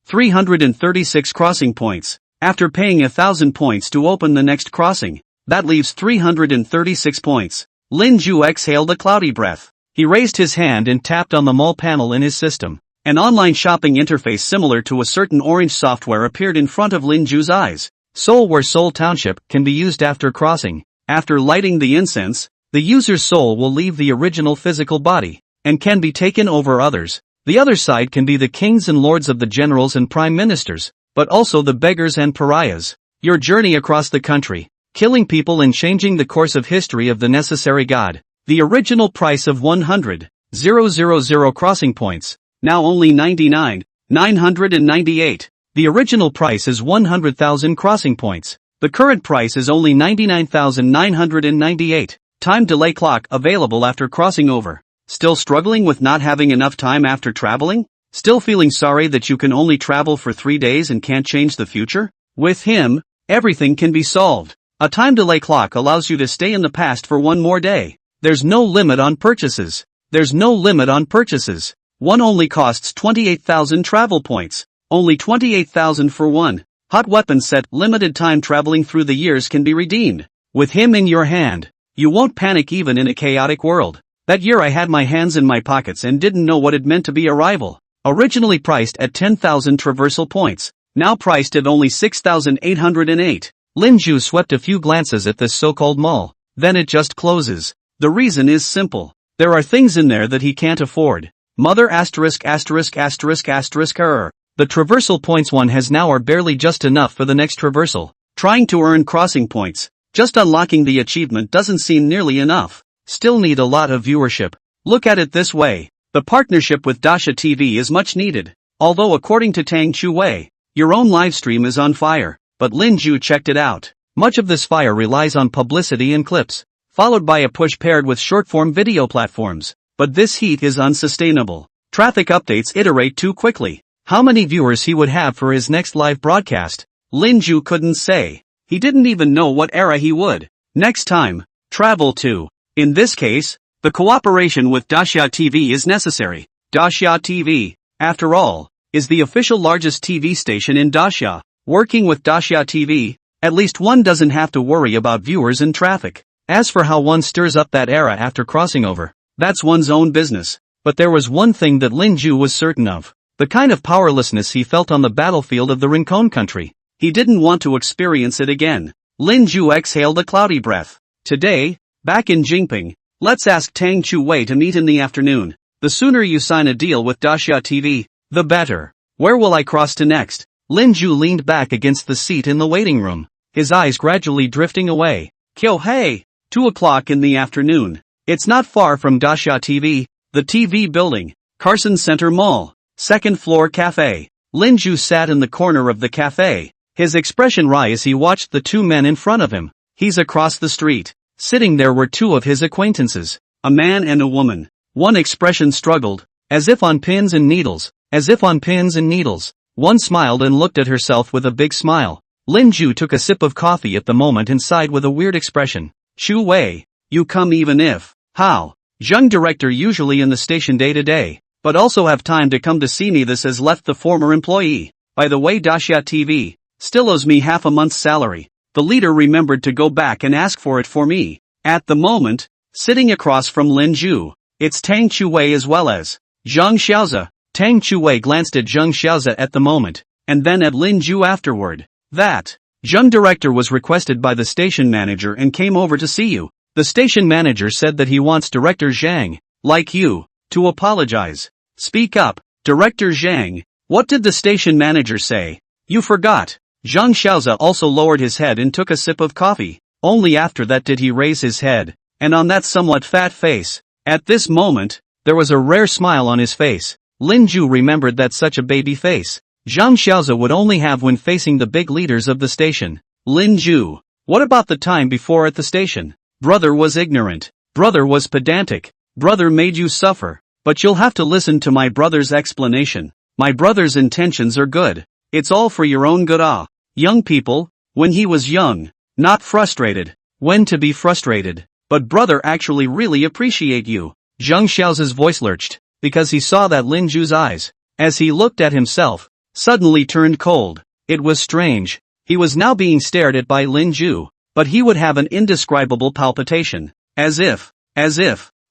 336 crossing points. After paying 1,000 points to open the next crossing, that leaves 336 points. Lin Zhu exhaled a cloudy breath. He raised his hand and tapped on the mall panel in his system. An online shopping interface similar to a certain orange software appeared in front of Lin Zhu's eyes. Soul where Soul Township can be used after crossing. After lighting the incense, the user's soul will leave the original physical body, and can be taken over others. The other side can be the kings and lords of the generals and prime ministers, but also the beggars and pariahs. Your journey across the country, killing people and changing the course of history of the necessary God. The original price of 100,000 crossing points, now only 99,998. The original price is 100,000 crossing points. The current price is only 99,998. Time delay clock available after crossing over. Still struggling with not having enough time after traveling? Still feeling sorry that you can only travel for 3 days and can't change the future? With him, everything can be solved. A time delay clock allows you to stay in the past for one more day. There's no limit on purchases. There's no limit on purchases. One only costs 28,000 travel points. Only 28,000 for one. Hot weapon set. Limited time traveling through the years can be redeemed. With him in your hand, you won't panic even in a chaotic world. That year I had my hands in my pockets and didn't know what it meant to be a rival. Originally priced at 10,000 traversal points, now priced at only 6,808. Lin Zhu swept a few glances at this so-called mall. Then it just closes. The reason is simple. There are things in there that he can't afford. Mother *********. The traversal points one has now are barely just enough for the next traversal. Trying to earn crossing points, just unlocking the achievement doesn't seem nearly enough. Still need a lot of viewership. Look at it this way. The partnership with Dasha TV is much needed. Although according to Tang Chu-wei, your own livestream is on fire. But Lin Zhu checked it out. Much of this fire relies on publicity and clips, followed by a push paired with short-form video platforms. But this heat is unsustainable. Traffic updates iterate too quickly. How many viewers he would have for his next live broadcast? Lin Zhu couldn't say. He didn't even know what era he would next time travel to. In this case, the cooperation with Dasha TV is necessary. Dasha TV, after all, is the official largest TV station in Dasha. Working with Dasha TV, at least one doesn't have to worry about viewers and traffic. As for how one stirs up that era after crossing over, that's one's own business. But there was one thing that Lin Zhu was certain of. The kind of powerlessness he felt on the battlefield of the Rincon country. He didn't want to experience it again. Lin Zhu exhaled a cloudy breath. Today, back in Jinping, let's ask Tang Chu-wei to meet in the afternoon. The sooner you sign a deal with Dasha TV, the better. Where will I cross to next? Lin Zhu leaned back against the seat in the waiting room, his eyes gradually drifting away. Kyo-hei, 2 o'clock in the afternoon. It's not far from Dasha TV, the TV building, Carson Center Mall, 2nd floor cafe. Lin Zhu sat in the corner of the cafe, his expression wry as he watched the two men in front of him. He's across the street. Sitting there were two of his acquaintances, a man and a woman. One expression struggled, as if on pins and needles, as if on pins and needles. One smiled and looked at herself with a big smile. Lin Zhu took a sip of coffee at the moment and sighed with a weird expression. Chu Wei, you come even if. How? Zheng director usually in the station day to day, but also have time to come to see me. This has left the former employee. By the way, Dasha TV still owes me half a month's salary. The leader remembered to go back and ask for it for me. At the moment, sitting across from Lin Ju, it's Tang Chuwei as well as Zhang Xiaozi. Tang Chuwei glanced at Zhang Xiaozi at the moment, and then at Lin Ju afterward. That Zhang director was requested by the station manager and came over to see you. The station manager said that he wants Director Zhang, like you, to apologize. Speak up, Director Zhang. What did the station manager say? You forgot. Zhang Xiaozi also lowered his head and took a sip of coffee. Only after that did he raise his head, and on that somewhat fat face, at this moment, there was a rare smile on his face. Lin Ju remembered that such a baby face Zhang Xiaozi would only have when facing the big leaders of the station. Lin Ju, what about the time before at the station? Brother was ignorant. Brother was pedantic. Brother made you suffer. But you'll have to listen to my brother's explanation. My brother's intentions are good. It's all for your own good. Young people, when he was young, not frustrated, when to be frustrated. But brother actually really appreciate you. Zhang Xiaozi's voice lurched, because he saw that Lin Ju's eyes, as he looked at himself, suddenly turned cold. It was strange. He was now being stared at by Lin Ju, but he would have an indescribable palpitation. As if,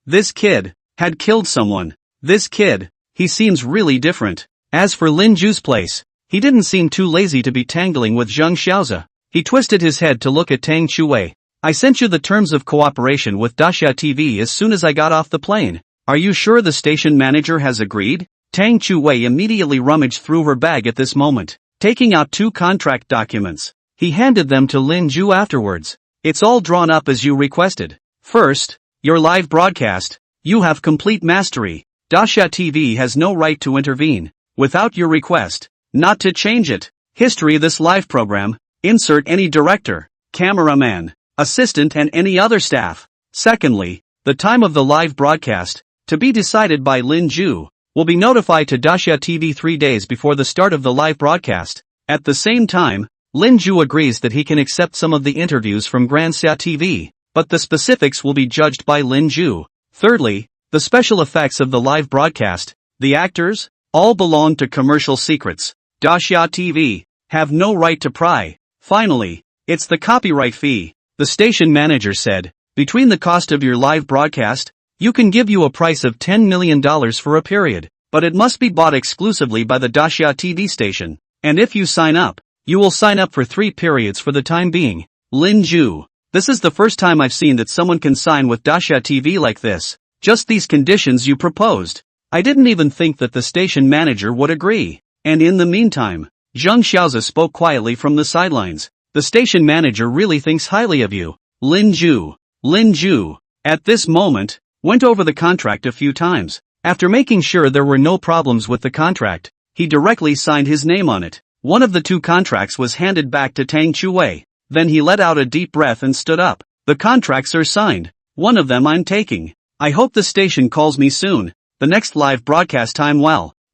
this kid, had killed someone. This kid, he seems really different. As for Lin Ju's place, he didn't seem too lazy to be tangling with Zhang Xiaozi. He twisted his head to look at Tang Chuwei. I sent you the terms of cooperation with Daxia TV as soon as I got off the plane. Are you sure the station manager has agreed? Tang Chuwei immediately rummaged through her bag at this moment, taking out 2 contract documents. He handed them to Lin Ju afterwards. It's all drawn up as you requested. First, your live broadcast. You have complete mastery. Daxia TV has no right to intervene, without your request, not to change it. History this live program, insert any director, cameraman, assistant and any other staff. Secondly, the time of the live broadcast, to be decided by Lin Ju, will be notified to Daxia TV 3 days before the start of the live broadcast. At the same time, Lin Ju agrees that he can accept some of the interviews from Daxia TV, but the specifics will be judged by Lin Ju. Thirdly, the special effects of the live broadcast, the actors, all belong to commercial secrets. Daxia TV have no right to pry. Finally, it's the copyright fee. The station manager said, between the cost of your live broadcast, you can give you a price of $10 million for a period, but it must be bought exclusively by the Daxia TV station. And if you sign up, you will sign up for 3 periods for the time being. Lin Ju, this is the first time I've seen that someone can sign with Daxia TV like this. Just these conditions you proposed. I didn't even think that the station manager would agree. And in the meantime, Zhang Xiaozi spoke quietly from the sidelines. The station manager really thinks highly of you. Lin Ju, at this moment, went over the contract a few times. After making sure there were no problems with the contract, he directly signed his name on it. One of the 2 contracts was handed back to Tang Chuwei. Then he let out a deep breath and stood up. The contracts are signed. One of them I'm taking. I hope the station calls me soon. The next live broadcast time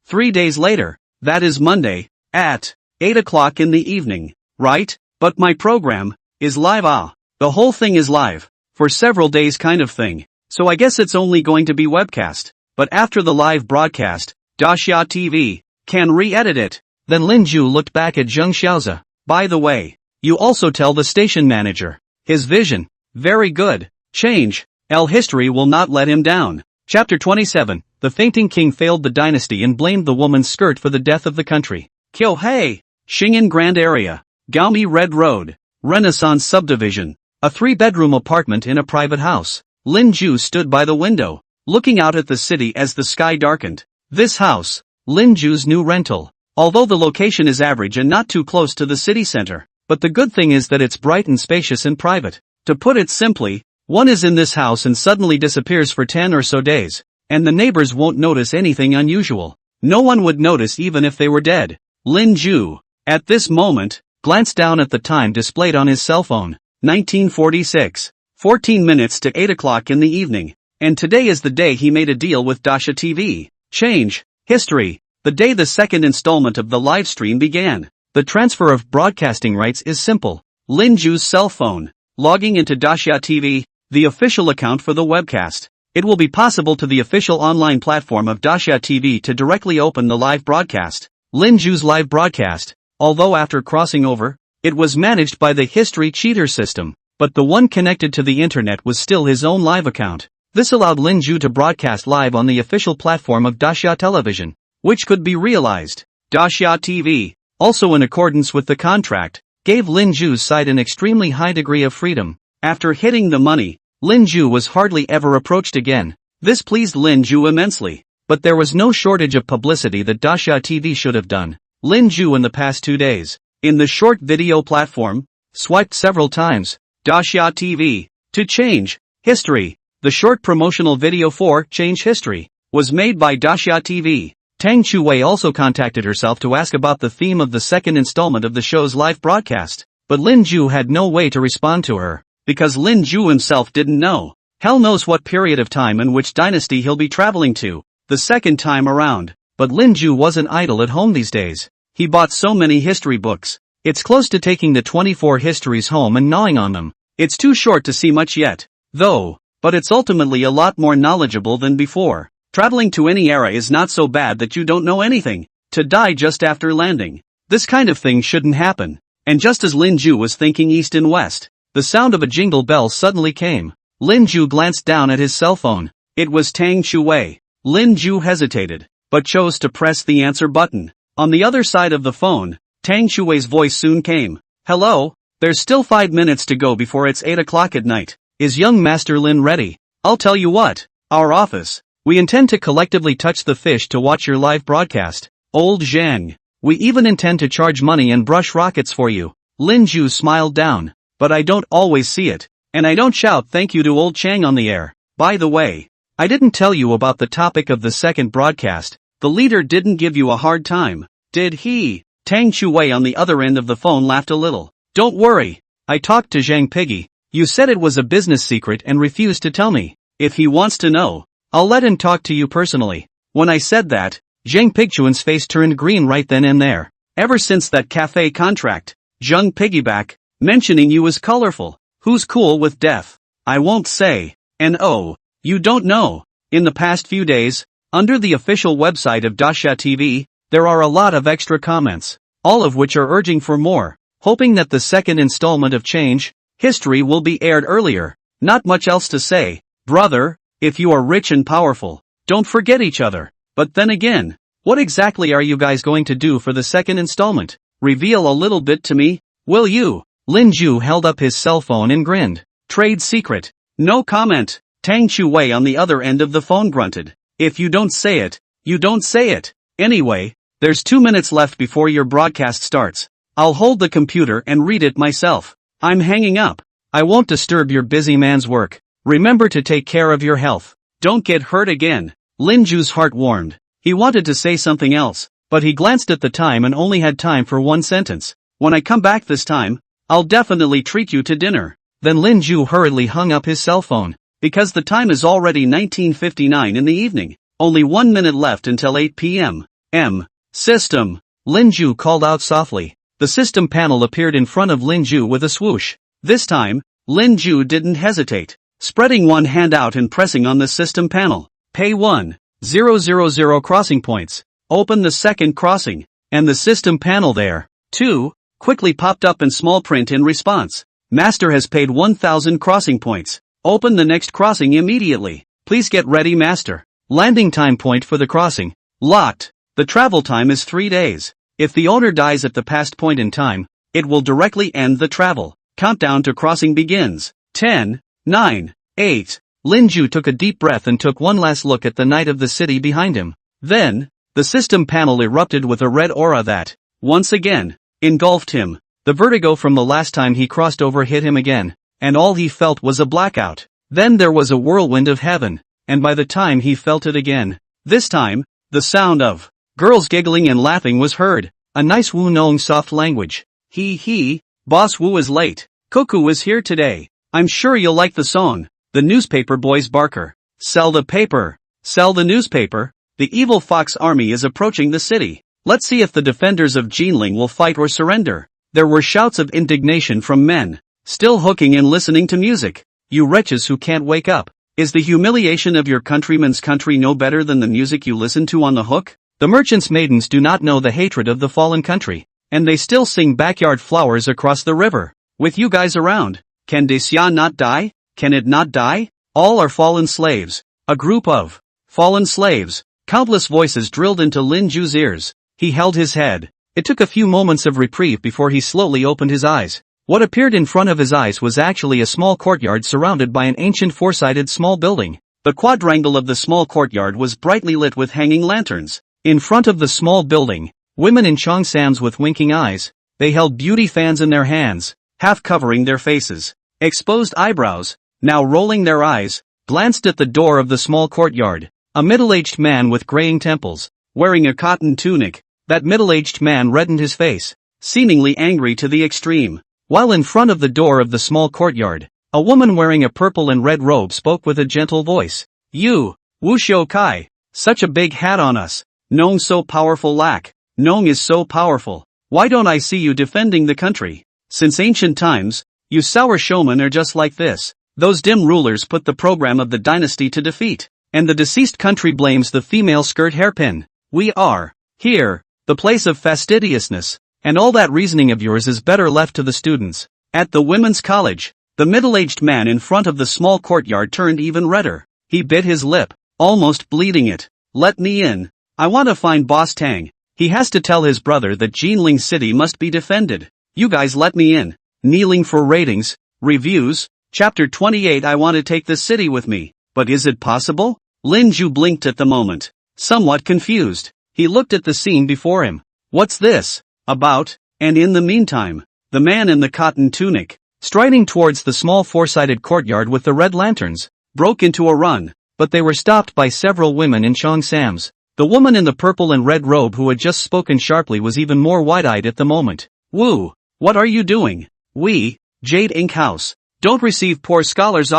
3 days later, that is Monday, at 8 o'clock in the evening, right? But my program is live. The whole thing is live, for several days kind of thing, so I guess it's only going to be webcast. But after the live broadcast, Daxia TV can re-edit it. Then Lin Ju looked back at Zhang Xiaozi. By the way, you also tell the station manager. His vision, very good. Change. History will not let him down. Chapter 27, the fainting king failed the dynasty and blamed the woman's skirt for the death of the country. Kyohei, Xing'an Grand Area, Gaomi Red Road, Renaissance Subdivision, a 3-bedroom apartment in a private house. Lin Ju stood by the window, looking out at the city as the sky darkened. This house, Lin Ju's new rental, although the location is average and not too close to the city center, but the good thing is that it's bright and spacious and private. To put it simply, one is in this house and suddenly disappears for 10 or so days, and the neighbors won't notice anything unusual. No one would notice even if they were dead. Lin Ju, at this moment, glanced down at the time displayed on his cell phone. 1946. 14 minutes to 8 o'clock in the evening. And today is the day he made a deal with Daxia TV. Change. History. The day the second installment of the live stream began. The transfer of broadcasting rights is simple. Lin Ju's cell phone. Logging into Daxia TV, the official account for the webcast. It will be possible to the official online platform of Daxia TV to directly open the live broadcast. Lin Ju's live broadcast, although after crossing over, it was managed by the history cheater system. but the one connected to the internet was still his own live account. This allowed Lin Ju to broadcast live on the official platform of Daxia Television, which could be realized. Daxia TV, also in accordance with the contract, gave Lin Ju's side an extremely high degree of freedom. After hitting the money, Lin Ju was hardly ever approached again. This pleased Lin Ju immensely, but there was no shortage of publicity that Daxia TV should have done. Lin Ju in the past 2 days, in the short video platform, swiped several times. Daxia TV, to change history. The short promotional video for Change History was made by Daxia TV. Tang Chuwei also contacted herself to ask about the theme of the second installment of the show's live broadcast, but Lin Ju had no way to respond to her, because Lin Ju himself didn't know. Hell knows what period of time and which dynasty he'll be traveling to the second time around. But Lin Ju wasn't idle at home these days. He bought so many history books. It's close to taking the 24 histories home and gnawing on them. It's too short to see much yet, though, but it's ultimately a lot more knowledgeable than before. Traveling to any era is not so bad that you don't know anything. To die just after landing. This kind of thing shouldn't happen. And just as Lin Ju was thinking east and west, the sound of a jingle bell suddenly came. Lin Ju glanced down at his cell phone. It was Tang Chuwei. Lin Ju hesitated, but chose to press the answer button. On the other side of the phone, Tang Chuwei's voice soon came. Hello? There's still 5 minutes to go before it's 8 o'clock at night. Is young Master Lin ready? I'll tell you what. Our office. We intend to collectively touch the fish to watch your live broadcast. Old Zhang. We even intend to charge money and brush rockets for you. Lin Ju smiled down. But I don't always see it. And I don't shout thank you to old Chang on the air. By the way, I didn't tell you about the topic of the second broadcast. The leader didn't give you a hard time, did he? Tang Chuwei on the other end of the phone laughed a little. Don't worry. I talked to Zhang Piggy. You said it was a business secret and refused to tell me. If he wants to know, I'll let him talk to you personally. When I said that, Zhang Pigchuan's face turned green right then and there. Ever since that cafe contract, Zhang Piggyback, mentioning you is colorful. Who's cool with death? I won't say. And oh, you don't know. In the past few days, under the official website of Daxia TV, there are a lot of extra comments, all of which are urging for more, hoping that the second installment of Change History will be aired earlier. Not much else to say, brother. If you are rich and powerful, don't forget each other. But then again, what exactly are you guys going to do for the second installment? Reveal a little bit to me, will you? Lin Ju held up his cell phone and grinned. Trade secret. No comment. Tang Chuwei on the other end of the phone grunted. If you don't say it, you don't say it. Anyway, there's 2 minutes left before your broadcast starts. I'll hold the computer and read it myself. I'm hanging up. I won't disturb your busy man's work. Remember to take care of your health. Don't get hurt again. Lin Ju's heart warmed. He wanted to say something else, but he glanced at the time and only had time for one sentence. When I come back this time, I'll definitely treat you to dinner. Then Lin Ju hurriedly hung up his cell phone, because the time is already 19:59 in the evening. Only 1 minute left until 8 p.m. System. Lin Ju called out softly. The system panel appeared in front of Lin Ju with a swoosh. This time, Lin Ju didn't hesitate. Spreading one hand out and pressing on the system panel. Pay 1,000 crossing points. Open the second crossing. And the system panel there, too, quickly popped up in small print in response. Master has paid 1,000 crossing points. Open the next crossing immediately. Please get ready, Master. Landing time point for the crossing. Locked. The travel time is 3 days. If the owner dies at the past point in time, it will directly end the travel. Countdown to crossing begins. 10, 9, 8. Lin Ju took a deep breath and took one last look at the night of the city behind him. Then, the system panel erupted with a red aura that, once again, engulfed him. The vertigo from the last time he crossed over hit him again, and all he felt was a blackout. Then there was a whirlwind of heaven, and by the time he felt it again, this time, the sound of girls giggling and laughing was heard. A nice Wu-Nong soft language. He, Boss Wu is late. Cuckoo is here today. I'm sure you'll like the song. The newspaper boys Barker. Sell the paper. Sell the newspaper. The evil fox army is approaching the city. Let's see if the defenders of Jinling will fight or surrender. There were shouts of indignation from men, still hooking and listening to music. You wretches who can't wake up. Is the humiliation of your countrymen's country no better than the music you listen to on the hook? The merchants' maidens do not know the hatred of the fallen country, and they still sing Backyard Flowers across the river. With you guys around, Can Dacia not die? Can it not die? All are fallen slaves. A group of fallen slaves. Countless voices drilled into Lin Ju's ears. He held his head. It took a few moments of reprieve before he slowly opened his eyes. What appeared in front of his eyes was actually a small courtyard surrounded by an ancient four-sided small building. The quadrangle of the small courtyard was brightly lit with hanging lanterns. In front of the small building, women in cheongsams with winking eyes. They held beauty fans in their hands, half covering their faces. Exposed eyebrows, now rolling their eyes, glanced at the door of the small courtyard. A middle-aged man with graying temples, wearing a cotton tunic. That middle-aged man reddened his face, seemingly angry to the extreme. While in front of the door of the small courtyard, a woman wearing a purple and red robe spoke with a gentle voice. You, Wu Shou Kai, such a big hat on us. Nong so powerful lack. Nong is so powerful. Why don't I see you defending the country? Since ancient times, you sour showmen are just like this. Those dim rulers put the program of the dynasty to defeat, and the deceased country blames the female skirt hairpin. We are, here, the place of fastidiousness. And all that reasoning of yours is better left to the students. At the women's college, the middle-aged man in front of the small courtyard turned even redder. He bit his lip, almost bleeding it. Let me in. I want to find Boss Tang. He has to tell his brother that Jinling City must be defended. You guys let me in. Kneeling for ratings, reviews, Chapter 28. I want to take the city with me. But is it possible? Lin Ju blinked at the moment. Somewhat confused. He looked at the scene before him. What's this about? And in the meantime, the man in the cotton tunic, striding towards the small four-sided courtyard with the red lanterns, broke into a run, but they were stopped by several women in cheongsams. The woman in the purple and red robe who had just spoken sharply was even more wide-eyed at the moment. Wu, what are you doing? We, Jade Ink House, don't receive poor scholars.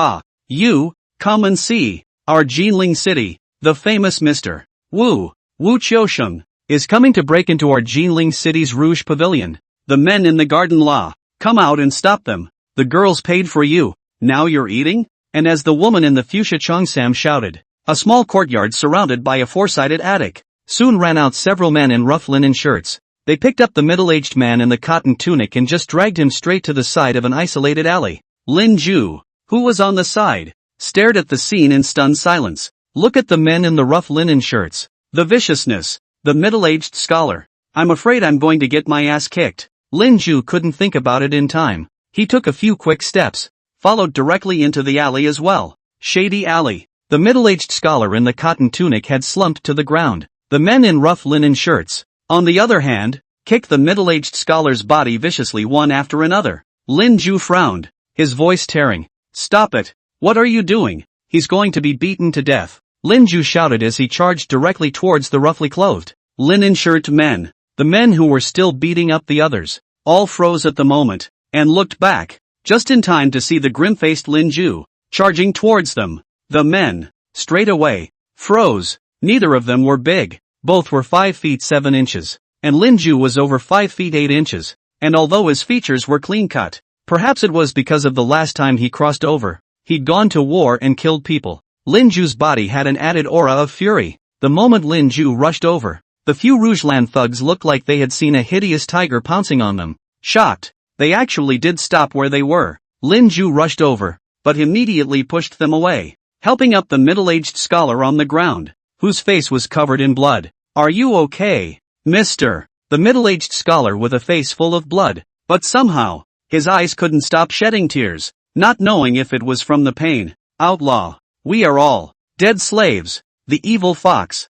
You, come and see, our Jinling City, the famous Mr. Wu Qiusheng, is coming to break into our Jinling City's Rouge Pavilion. The men in the garden law, come out and stop them. The girls paid for you, now you're eating? And as the woman in the fuchsia cheongsam shouted, a small courtyard surrounded by a four-sided attic soon ran out several men in rough linen shirts. They picked up the middle-aged man in the cotton tunic and just dragged him straight to the side of an isolated alley. Lin Ju, who was on the side, stared at the scene in stunned silence. Look at the men in the rough linen shirts. The viciousness. The middle-aged scholar. I'm afraid I'm going to get my ass kicked. Lin Ju couldn't think about it in time. He took a few quick steps, followed directly into the alley as well. Shady alley. The middle-aged scholar in the cotton tunic had slumped to the ground. The men in rough linen shirts, on the other hand, kicked the middle-aged scholar's body viciously one after another. Lin Ju frowned, his voice tearing. Stop it. What are you doing? He's going to be beaten to death. Lin Ju shouted as he charged directly towards the roughly clothed, linen-shirt men. The men who were still beating up the others, all froze at the moment, and looked back, just in time to see the grim-faced Lin Ju, charging towards them. The men, straight away, froze. Neither of them were big. Both were 5 feet 7 inches, and Lin Ju was over 5 feet 8 inches, and although his features were clean-cut, perhaps it was because of the last time he crossed over, he'd gone to war and killed people. Lin Ju's body had an added aura of fury. The moment Lin Ju rushed over, the few Rougeland thugs looked like they had seen a hideous tiger pouncing on them. Shocked, they actually did stop where they were. Lin Ju rushed over, but immediately pushed them away, helping up the middle-aged scholar on the ground, whose face was covered in blood. Are you okay, mister? The middle-aged scholar with a face full of blood, but somehow, his eyes couldn't stop shedding tears, not knowing if it was from the pain. Outlaw. We are all dead slaves. The evil fox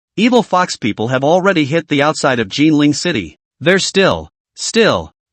people have already hit the outside of Jinling City. They're still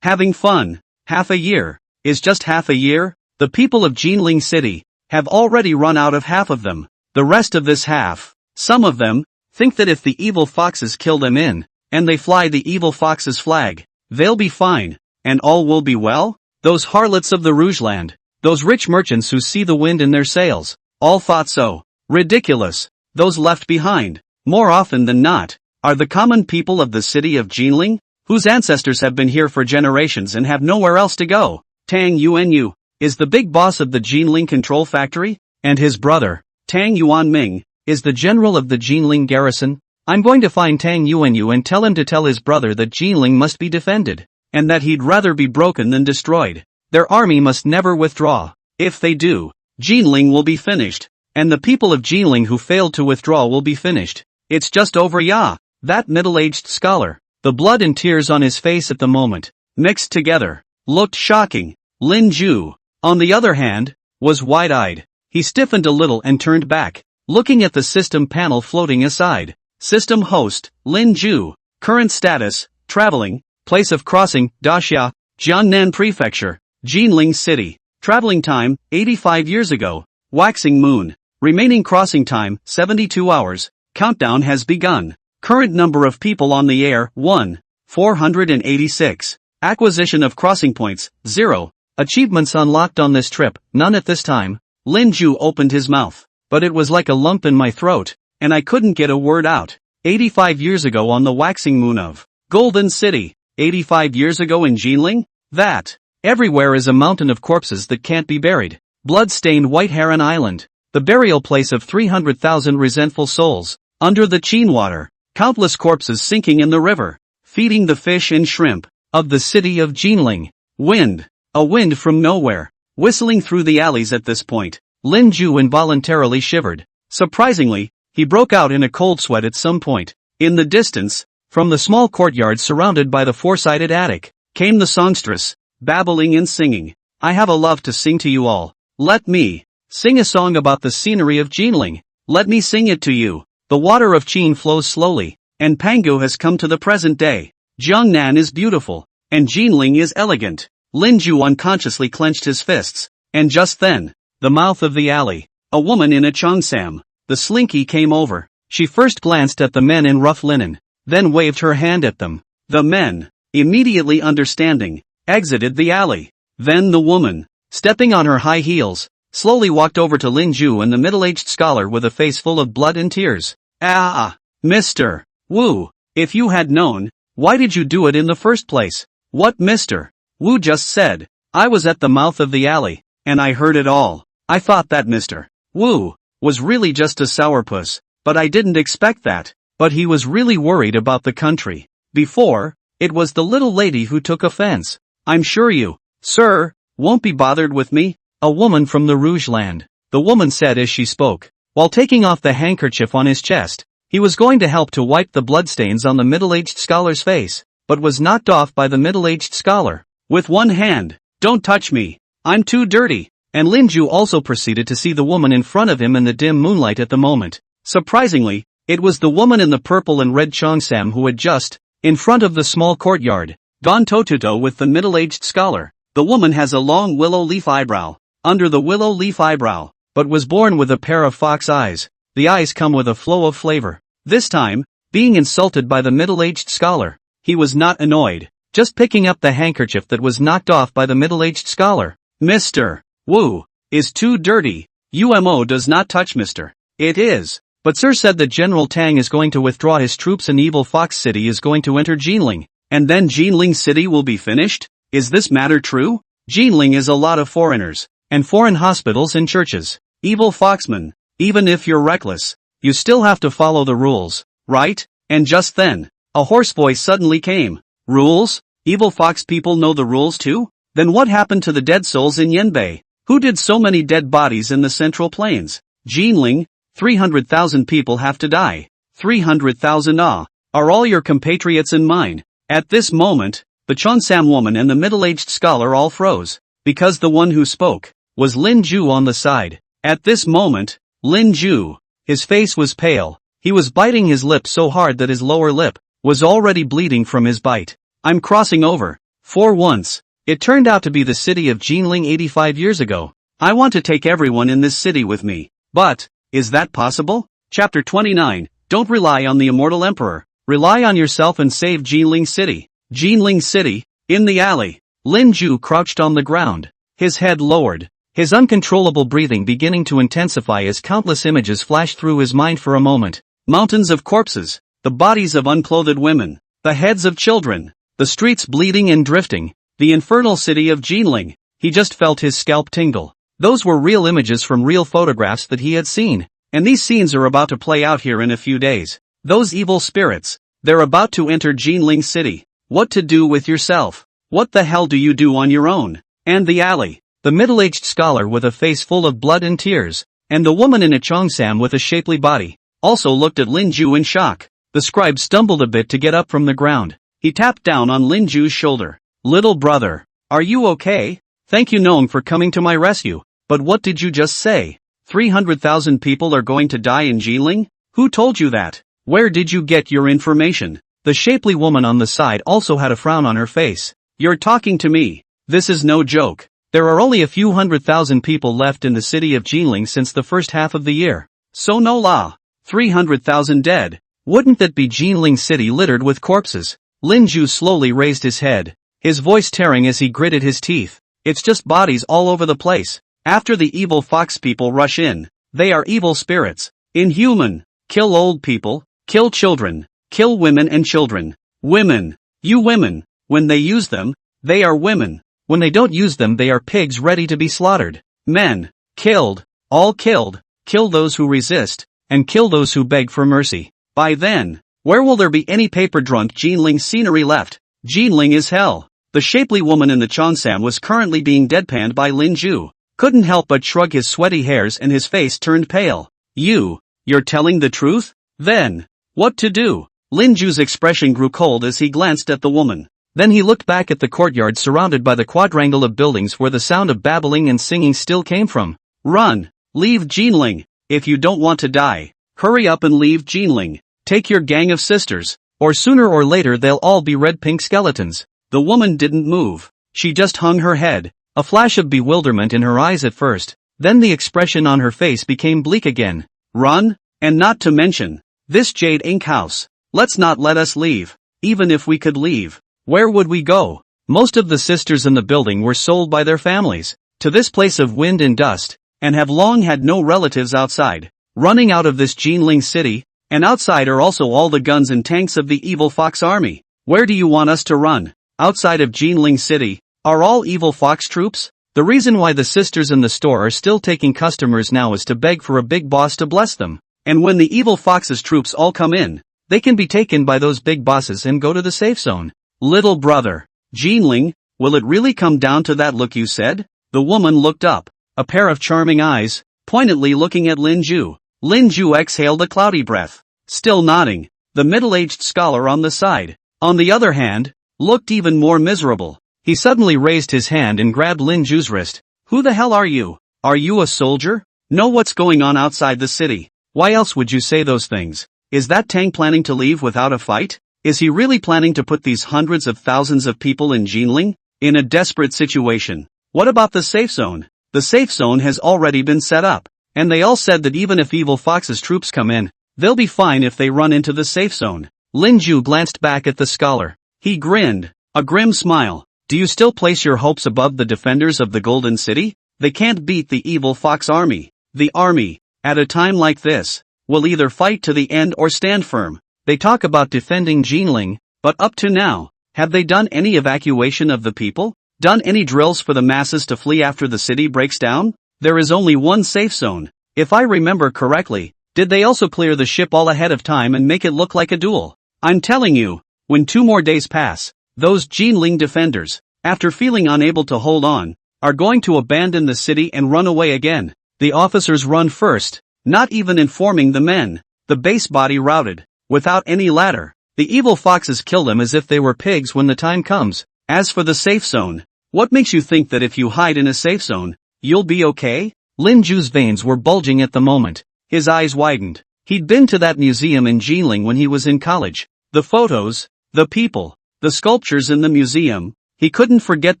having fun. Half a year. Is just half a year? The people of Jinling City have already run out of half of them. The rest of this half, some of them, think that if the evil foxes kill them in, and they fly the evil fox's flag, they'll be fine, and all will be well? Those harlots of the Rougeland, those rich merchants who see the wind in their sails, all thought so. Ridiculous. Those left behind, more often than not, are the common people of the city of Jinling, whose ancestors have been here for generations and have nowhere else to go. Tang Yuanyu is the big boss of the Jinling control factory, and his brother, Tang Yuanming, is the general of the Jinling garrison. I'm going to find Tang Yuanyu and tell him to tell his brother that Jinling must be defended, and that he'd rather be broken than destroyed. Their army must never withdraw. If they do, Jinling will be finished. And the people of Jinling who failed to withdraw will be finished. It's just over, yeah. That middle-aged scholar, the blood and tears on his face at the moment, mixed together, looked shocking. Lin Ju, on the other hand, was wide-eyed. He stiffened a little and turned back, looking at the system panel floating aside. System host, Lin Ju. Current status, traveling. Place of crossing, Daxia, Jiangnan Prefecture, Jinling City. Traveling time, 85 years ago. Waxing moon. Remaining crossing time, 72 hours. Countdown has begun. Current number of people on the air, 1. 486. Acquisition of crossing points, 0. Achievements unlocked on this trip, none at this time. Lin Ju opened his mouth, but it was like a lump in my throat, and I couldn't get a word out. 85 years ago on the waxing moon of Golden City. 85 years ago in Jinling? That. Everywhere is a mountain of corpses that can't be buried. Blood-stained White Heron Island. The burial place of 300,000 resentful souls. Under the Qin water. Countless corpses sinking in the river. Feeding the fish and shrimp. Of the city of Jinling. Wind. A wind from nowhere. Whistling through the alleys at this point. Lin Ju involuntarily shivered. Surprisingly, he broke out in a cold sweat at some point. In the distance, from the small courtyard surrounded by the four-sided attic, came the songstress, babbling and singing. I have a love to sing to you all. Let me sing a song about the scenery of Jinling. Let me sing it to you. The water of Qin flows slowly, and Pangu has come to the present day. Jiangnan is beautiful, and Jinling is elegant. Lin Ju unconsciously clenched his fists, and just then, the mouth of the alley, a woman in a cheongsam, the slinky came over. She first glanced at the men in rough linen, then waved her hand at them. The men, immediately understanding, exited the alley. Then the woman, stepping on her high heels, slowly walked over to Lin Ju and the middle-aged scholar with a face full of blood and tears. Mr. Wu, if you had known, why did you do it in the first place? What Mr. Wu just said. I was at the mouth of the alley, and I heard it all. I thought that Mr. Wu was really just a sourpuss, but I didn't expect that. But he was really worried about the country. Before, it was the little lady who took offense. I'm sure you, sir, won't be bothered with me. A woman from the Rouge Land, the woman said as she spoke, while taking off the handkerchief on his chest. He was going to help to wipe the bloodstains on the middle-aged scholar's face, but was knocked off by the middle-aged scholar. With one hand, don't touch me, I'm too dirty. And Lin Ju also proceeded to see the woman in front of him in the dim moonlight at the moment. Surprisingly, it was the woman in the purple and red cheongsam who had just, in front of the small courtyard, gone toe-to-toe with the middle-aged scholar. The woman has a long willow leaf eyebrow, under the willow leaf eyebrow, but was born with a pair of fox eyes. The eyes come with a flow of flavor. This time, being insulted by the middle-aged scholar, he was not annoyed, just picking up the handkerchief that was knocked off by the middle-aged scholar. Mr. Wu is too dirty. UMO does not touch Mr. It is. But Sir said that General Tang is going to withdraw his troops and Evil Fox City is going to enter Jinling, and then Jinling City will be finished? Is this matter true? Jinling is a lot of foreigners, and foreign hospitals and churches. Evil Foxman, even if you're reckless, you still have to follow the rules, right? And just then, a hoarse voice suddenly came. Rules? Evil Fox people know the rules too? Then what happened to the dead souls in Yenbei? Who did so many dead bodies in the Central Plains? Jinling, 300,000 people have to die. 300,000 are all your compatriots and mine. At this moment, the cheongsam woman and the middle-aged scholar all froze, because the one who spoke was Lin Ju on the side. At this moment, Lin Ju, his face was pale. He was biting his lip so hard that his lower lip was already bleeding from his bite. I'm crossing over. For once, it turned out to be the city of Jinling 85 years ago. I want to take everyone in this city with me. But, is that possible? Chapter 29, Don't rely on the immortal emperor. Rely on yourself and save Jinling City. Jinling City, in the alley. Lin Ju crouched on the ground, his head lowered, his uncontrollable breathing beginning to intensify as countless images flashed through his mind for a moment. Mountains of corpses, the bodies of unclothed women, the heads of children, the streets bleeding and drifting, the infernal city of Jinling. He just felt his scalp tingle. Those were real images from real photographs that he had seen, and these scenes are about to play out here in a few days. Those evil spirits, they're about to enter Jinling City. What to do with yourself? What the hell do you do on your own? And the alley. The middle-aged scholar with a face full of blood and tears, and the woman in a cheongsam with a shapely body, also looked at Lin Ju in shock. The scribe stumbled a bit to get up from the ground. He tapped down on Lin Ju's shoulder. Little brother, are you okay? Thank you Nong for coming to my rescue, but what did you just say? 300,000 people are going to die in Jiling? Who told you that? Where did you get your information? The shapely woman on the side also had a frown on her face. You're talking to me. This is no joke. There are only a few 100,000 people left in the city of Jiling since the first half of the year. So no la. 300,000 dead. Wouldn't that be Jiling city littered with corpses? Lin Ju slowly raised his head, his voice tearing as he gritted his teeth. It's just bodies all over the place. After the evil fox people rush in, they are evil spirits. Inhuman. Kill old people, kill children, kill women and children. Women. You women. When they use them, they are women. When they don't use them they are pigs ready to be slaughtered. Men. Killed. All killed. Kill those who resist, and kill those who beg for mercy. By then, where will there be any paper-drunk Jiling scenery left? Jiling is hell. The shapely woman in the cheongsam was currently being deadpanned by Lin Ju. Couldn't help but shrug his sweaty hairs and his face turned pale. You're telling the truth? Then, what to do? Lin Ju's expression grew cold as he glanced at the woman. Then he looked back at the courtyard surrounded by the quadrangle of buildings where the sound of babbling and singing still came from. Run! Leave Jiling! If you don't want to die, hurry up and leave Jiling. Take your gang of sisters, or sooner or later they'll all be red-pink skeletons. The woman didn't move. She just hung her head, a flash of bewilderment in her eyes at first. Then the expression on her face became bleak again. Run? And not to mention, this Jade Ink house. Let's not let us leave. Even if we could leave, where would we go? Most of the sisters in the building were sold by their families to this place of wind and dust, and have long had no relatives outside. Running out of this Jiling city, and outside are also all the guns and tanks of the evil fox army. Where do you want us to run? Outside of Jiling city, are all evil fox troops? The reason why the sisters in the store are still taking customers now is to beg for a big boss to bless them. And when the evil fox's troops all come in, they can be taken by those big bosses and go to the safe zone. Little brother, Jiling, will it really come down to that look you said? The woman looked up, a pair of charming eyes, pointedly looking at Lin Ju. Lin Ju exhaled a cloudy breath, still nodding. The middle-aged scholar on the side, on the other hand, looked even more miserable. He suddenly raised his hand and grabbed Lin Ju's wrist. Who the hell are you? Are you a soldier? Know what's going on outside the city. Why else would you say those things? Is that Tang planning to leave without a fight? Is he really planning to put these hundreds of thousands of people in Jiling in a desperate situation? What about the safe zone? The safe zone has already been set up, and they all said that even if Evil Fox's troops come in, they'll be fine if they run into the safe zone. Lin Ju glanced back at the scholar. He grinned, a grim smile. Do you still place your hopes above the defenders of the Golden City? They can't beat the Evil Fox army. The army, at a time like this, will either fight to the end or stand firm. They talk about defending Jiling, but up to now, have they done any evacuation of the people? Done any drills for the masses to flee after the city breaks down? There is only one safe zone. If I remember correctly, did they also clear the ship all ahead of time and make it look like a duel? I'm telling you, when 2 more days pass, those Jiling defenders, after feeling unable to hold on, are going to abandon the city and run away again. The officers run first, not even informing the men. The base body routed, without any ladder. The evil foxes kill them as if they were pigs when the time comes. As for the safe zone, what makes you think that if you hide in a safe zone, you'll be okay? Lin Ju's veins were bulging at the moment. His eyes widened. He'd been to that museum in Jiling when he was in college. The photos, the people, the sculptures in the museum, he couldn't forget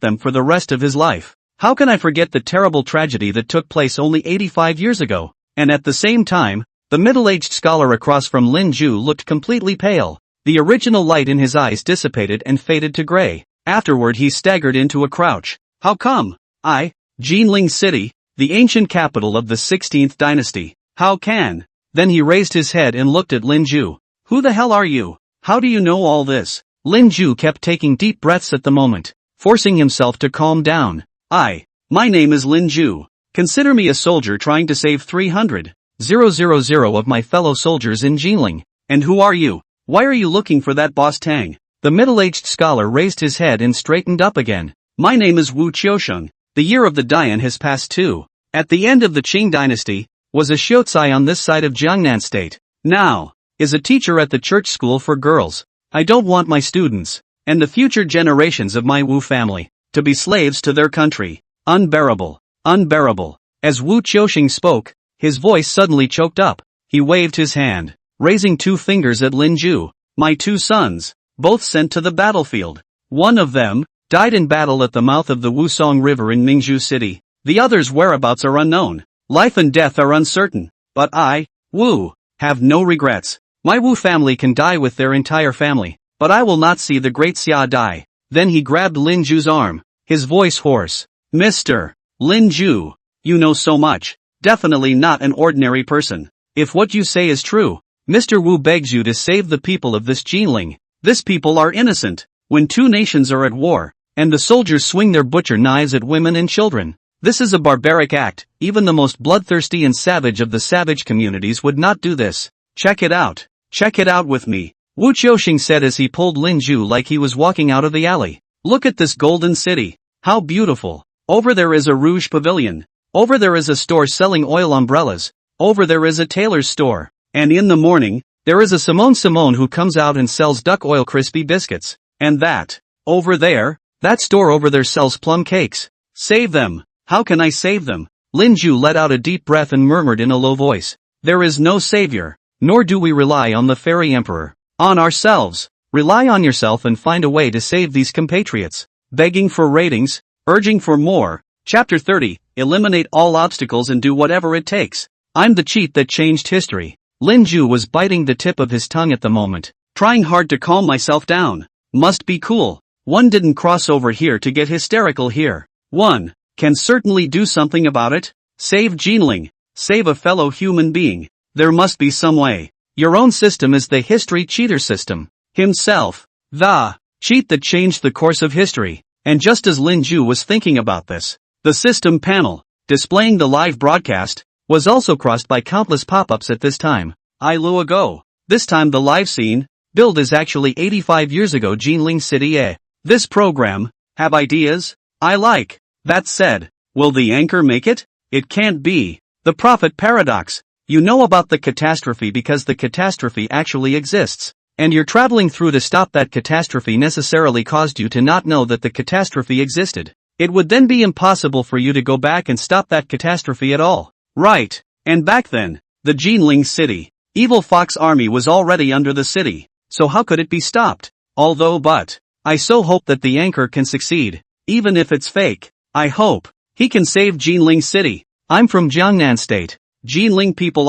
them for the rest of his life. How can I forget the terrible tragedy that took place only 85 years ago? And at the same time, the middle-aged scholar across from Lin Ju looked completely pale. The original light in his eyes dissipated and faded to gray. Afterward he staggered into a crouch. How come? Jiling City, the ancient capital of the 16th dynasty. How can? Then he raised his head and looked at Lin Ju. Who the hell are you? How do you know all this? Lin Ju kept taking deep breaths at the moment, forcing himself to calm down. My name is Lin Ju. Consider me a soldier trying to save 300,000 of my fellow soldiers in Jiling. And who are you? Why are you looking for that boss Tang? The middle-aged scholar raised his head and straightened up again. My name is Wu Qiusheng, the year of the Dian has passed too. At the end of the Qing dynasty, was a Xiuzai on this side of Jiangnan state. Now, is a teacher at the church school for girls. I don't want my students, and the future generations of my Wu family, to be slaves to their country. Unbearable. Unbearable. As Wu Qiuxing spoke, his voice suddenly choked up. He waved his hand, raising 2 fingers at Lin Ju. My 2 sons, both sent to the battlefield. One of them died in battle at the mouth of the Wusong River in Mingzhu City. The other's whereabouts are unknown. Life and death are uncertain. But I, Wu, have no regrets. My Wu family can die with their entire family, but I will not see the great Xia die. Then he grabbed Lin Ju's arm, his voice hoarse. Mr. Lin Ju, you know so much. Definitely not an ordinary person. If what you say is true, Mr. Wu begs you to save the people of this Jinling. This people are innocent. When 2 nations are at war, and the soldiers swing their butcher knives at women and children, this is a barbaric act. Even the most bloodthirsty and savage of the savage communities would not do this. Check it out. Check it out with me, Wu Qiuxing said as he pulled Lin Ju like he was walking out of the alley. Look at this golden city. How beautiful. Over there is a rouge pavilion. Over there is a store selling oil umbrellas. Over there is a tailor's store. And in the morning, there is a Simone who comes out and sells duck oil crispy biscuits. And that, over there, that store over there sells plum cakes. Save them. How can I save them? Lin Ju let out a deep breath and murmured in a low voice. There is no savior. Nor do we rely on the fairy emperor. On ourselves. Rely on yourself and find a way to save these compatriots. Begging for ratings, urging for more. Chapter 30, eliminate all obstacles and do whatever it takes. I'm the cheat that changed history. Lin Ju was biting the tip of his tongue at the moment, trying hard to calm myself down. Must be cool. One didn't cross over here to get hysterical here. One can certainly do something about it. Save Jinling. Save a fellow human being. There must be some way. Your own system is the history cheater system. Himself. The cheat that changed the course of history. And just as Lin Ju was thinking about this, the system panel, displaying the live broadcast, was also crossed by countless pop-ups at this time. I Lu ago. This time the live scene, build is actually 85 years ago Jinling City. This program, have ideas? I like. That said, will the anchor make it? It can't be. The prophet paradox. You know about the catastrophe because the catastrophe actually exists. And you're traveling through to stop that catastrophe necessarily caused you to not know that the catastrophe existed. It would then be impossible for you to go back and stop that catastrophe at all. Right. And back then, the Jinling city, evil fox army was already under the city. So how could it be stopped? But, I so hope that the anchor can succeed. Even if it's fake, I hope he can save Jinling city. I'm from Jiangnan state. Jinling people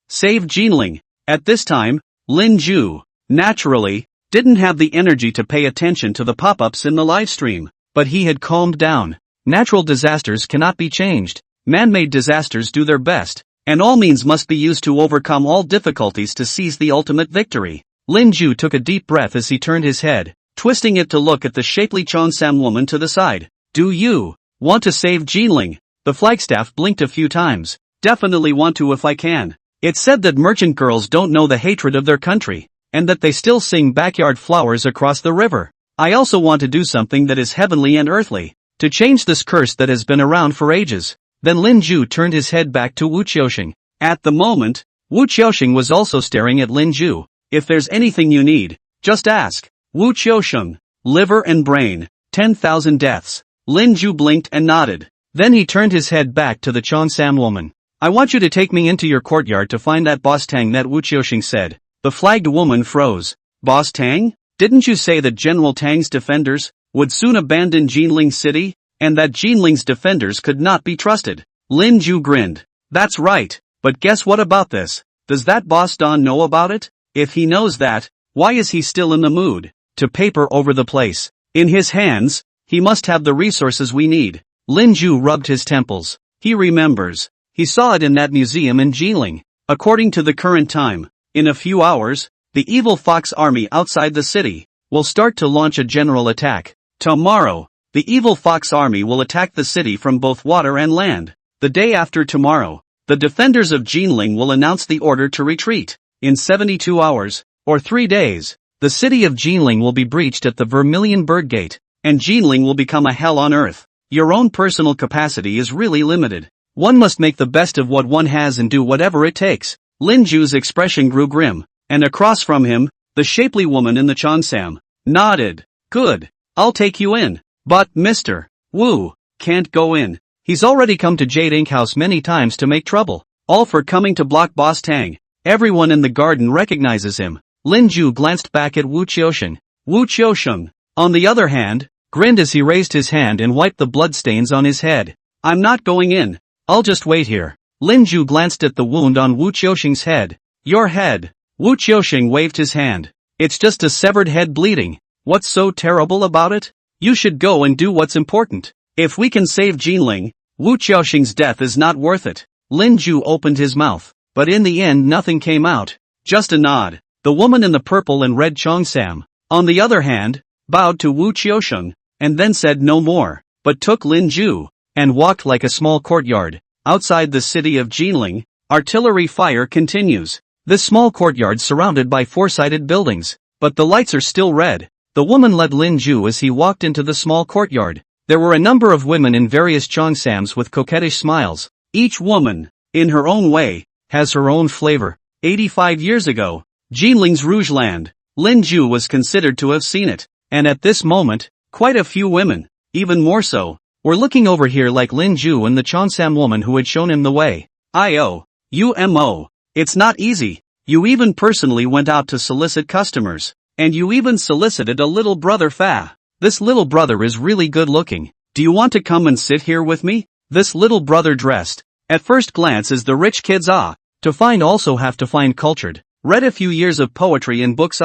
save Jinling. At this time, Lin Ju, naturally, didn't have the energy to pay attention to the pop-ups in the live stream, but he had calmed down. Natural disasters cannot be changed. Man-made disasters do their best, and all means must be used to overcome all difficulties to seize the ultimate victory. Lin Ju took a deep breath as he turned his head, twisting it to look at the shapely Cheongsam woman to the side. Do you want to save Jinling? The flagstaff blinked a few times. Definitely want to if I can. It said that merchant girls don't know the hatred of their country, and that they still sing backyard flowers across the river. I also want to do something that is heavenly and earthly, to change this curse that has been around for ages. Then Lin Ju turned his head back to Wu Qiuxing. At the moment, Wu Qiuxing was also staring at Lin Ju. If there's anything you need, just ask. Wu Qiuxing. Liver and brain. 10,000 deaths. Lin Ju blinked and nodded. Then he turned his head back to the Cheongsam woman. I want you to take me into your courtyard to find that Boss Tang that Wu Qiuxing said. The flagged woman froze. Boss Tang? Didn't you say that General Tang's defenders would soon abandon Jinling City, and that Jinling's defenders could not be trusted? Lin Ju grinned. That's right, but guess what about this? Does that Boss Don know about it? If he knows that, why is he still in the mood to paper over the place? In his hands, he must have the resources we need. Lin Ju rubbed his temples. He remembers. He saw it in that museum in Jinling. According to the current time, in a few hours, the evil fox army outside the city will start to launch a general attack. Tomorrow, the evil fox army will attack the city from both water and land. The day after tomorrow, the defenders of Jinling will announce the order to retreat. In 72 hours, or 3 days, the city of Jinling will be breached at the Vermilion Bird Gate, and Jinling will become a hell on earth. Your own personal capacity is really limited. One must make the best of what one has and do whatever it takes. Lin Ju's expression grew grim, and across from him, the shapely woman in the cheongsam nodded. Good. I'll take you in. But, Mr. Wu, can't go in. He's already come to Jade Ink House many times to make trouble. All for coming to block Boss Tang. Everyone in the garden recognizes him. Lin Ju glanced back at Wu Qiusheng. Wu Qiusheng, on the other hand, grinned as he raised his hand and wiped the bloodstains on his head. I'm not going in. I'll just wait here. Lin Ju glanced at the wound on Wu Qiusheng's head. Your head. Wu Qiusheng waved his hand. It's just a severed head bleeding. What's so terrible about it? You should go and do what's important. If we can save Jinling, Wu Qiusheng's death is not worth it. Lin Ju opened his mouth, but in the end nothing came out. Just a nod. The woman in the purple and red cheongsam, on the other hand, bowed to Wu Qiusheng, and then said no more, but took Lin Ju, and walked like a small courtyard. Outside the city of Jinling, artillery fire continues. This small courtyard surrounded by four-sided buildings, but the lights are still red. The woman led Lin Ju as he walked into the small courtyard. There were a number of women in various cheongsams with coquettish smiles. Each woman, in her own way, has her own flavor. 85 years ago, Jinling's Rougeland, Lin Ju was considered to have seen it, and at this moment, quite a few women, even more so, were looking over here like Lin Ju and the cheongsam woman who had shown him the way. UMO. It's not easy. You even personally went out to solicit customers, and you even solicited a little brother Fa. This little brother is really good looking. Do you want to come and sit here with me? This little brother dressed, at first glance as the rich kids to find also have to find cultured. Read a few years of poetry in books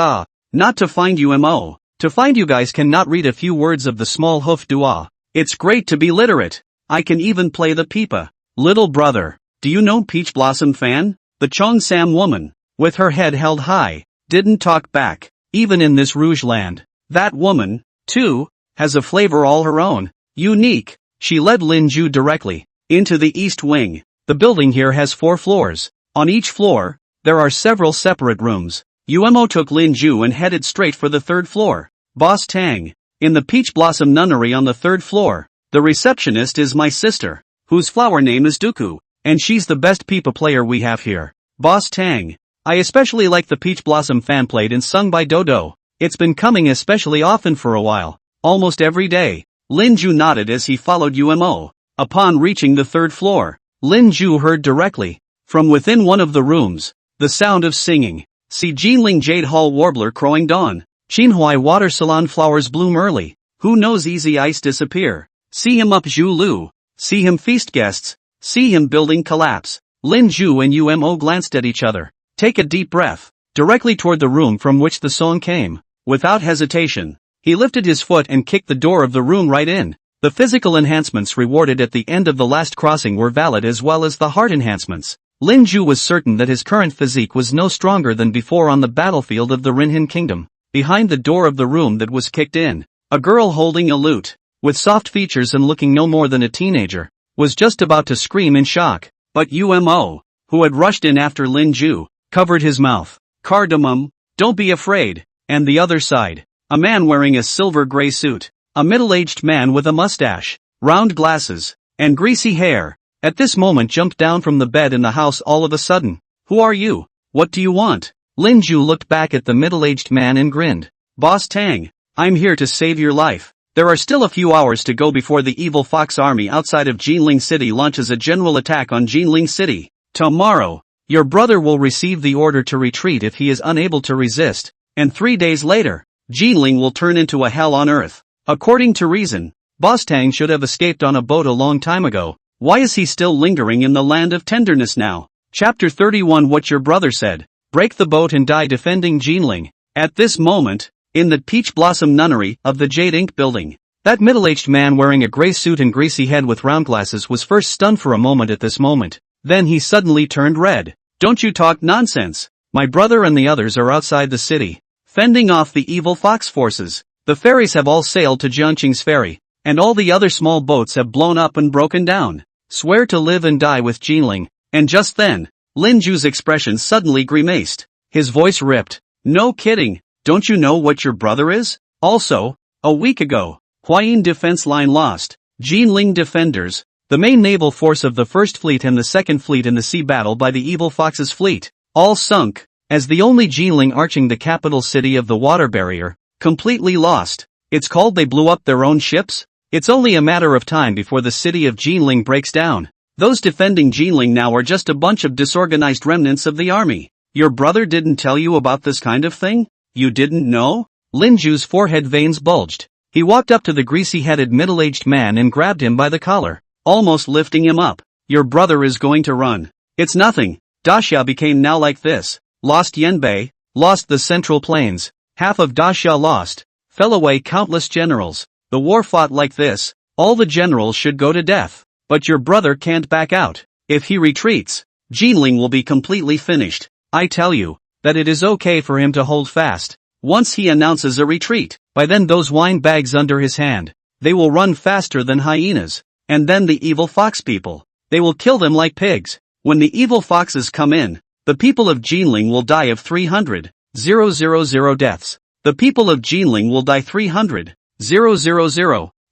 not to find UMO. To find you guys cannot read a few words of the small hoof dua. It's great to be literate. I can even play the pipa. Little brother, do you know Peach Blossom Fan? The cheongsam woman, with her head held high, didn't talk back, even in this Rouge land. That woman, too, has a flavor all her own. Unique. She led Lin Ju directly into the east wing. The building here has 4 floors. On each floor, there are several separate rooms. UMO took Lin Ju and headed straight for the 3rd floor. Boss Tang. In the Peach Blossom Nunnery on the 3rd floor, the receptionist is my sister, whose flower name is Dooku, and she's the best pipa player we have here. Boss Tang. I especially like the Peach Blossom fan played and sung by Dodo. It's been coming especially often for a while, almost every day. Lin Ju nodded as he followed UMO. Upon reaching the 3rd floor, Lin Ju heard directly, from within one of the rooms, the sound of singing. See Jinling Jade Hall Warbler crowing dawn. Qinhuai Water Salon flowers bloom early. Who knows easy ice disappear. See him up Zhu Lu. See him feast guests. See him building collapse. Lin Ju and UMO glanced at each other. Take a deep breath. Directly toward the room from which the song came. Without hesitation, he lifted his foot and kicked the door of the room right in. The physical enhancements rewarded at the end of the last crossing were valid as well as the heart enhancements. Lin Ju was certain that his current physique was no stronger than before on the battlefield of the Rinhin Kingdom. Behind the door of the room that was kicked in, a girl holding a lute, with soft features and looking no more than a teenager, was just about to scream in shock. But UMO, who had rushed in after Lin Ju, covered his mouth. Cardamom, don't be afraid. And the other side, a man wearing a silver gray suit, a middle-aged man with a mustache, round glasses, and greasy hair, at this moment jumped down from the bed in the house all of a sudden. Who are you? What do you want? Lin Ju looked back at the middle-aged man and grinned. Boss Tang, I'm here to save your life. There are still a few hours to go before the evil fox army outside of Jinling City launches a general attack on Jinling City. Tomorrow, your brother will receive the order to retreat if he is unable to resist, and 3 days later, Jinling will turn into a hell on earth. According to reason, Boss Tang should have escaped on a boat a long time ago. Why is he still lingering in the land of tenderness now? Chapter 31 What Your Brother Said. Break the boat and die defending Jinling. At this moment, in the Peach Blossom Nunnery of the Jade Ink building, that middle-aged man wearing a gray suit and greasy head with round glasses was first stunned for a moment at this moment. Then he suddenly turned red. Don't you talk nonsense. My brother and the others are outside the city, fending off the evil fox forces. The ferries have all sailed to Jiangqing's ferry, and all the other small boats have blown up and broken down. Swear to live and die with Jinling. And just then, Lin Ju's expression suddenly grimaced. His voice ripped. No kidding. Don't you know what your brother is? Also, a week ago, Huayin defense line lost. Jinling defenders, the main naval force of the First Fleet and the Second Fleet in the sea battle by the Evil Fox's fleet, all sunk, as the only Jinling arching the capital city of the water barrier, completely lost. It's called they blew up their own ships? It's only a matter of time before the city of Jinling breaks down. Those defending Jinling now are just a bunch of disorganized remnants of the army. Your brother didn't tell you about this kind of thing? You didn't know? Lin Ju's forehead veins bulged. He walked up to the greasy-headed middle-aged man and grabbed him by the collar, almost lifting him up. Your brother is going to run. It's nothing. Daxia became now like this. Lost Yanbei, lost the Central Plains. Half of Daxia lost. Fell away countless generals. The war fought like this. All the generals should go to death. But your brother can't back out. If he retreats, Jinling will be completely finished. I tell you, that it is okay for him to hold fast. Once he announces a retreat, by then those wine bags under his hand, they will run faster than hyenas. And then the evil fox people, they will kill them like pigs. When the evil foxes come in, the people of Jinling will die of 300,000 deaths. The people of Jinling will die 300,000,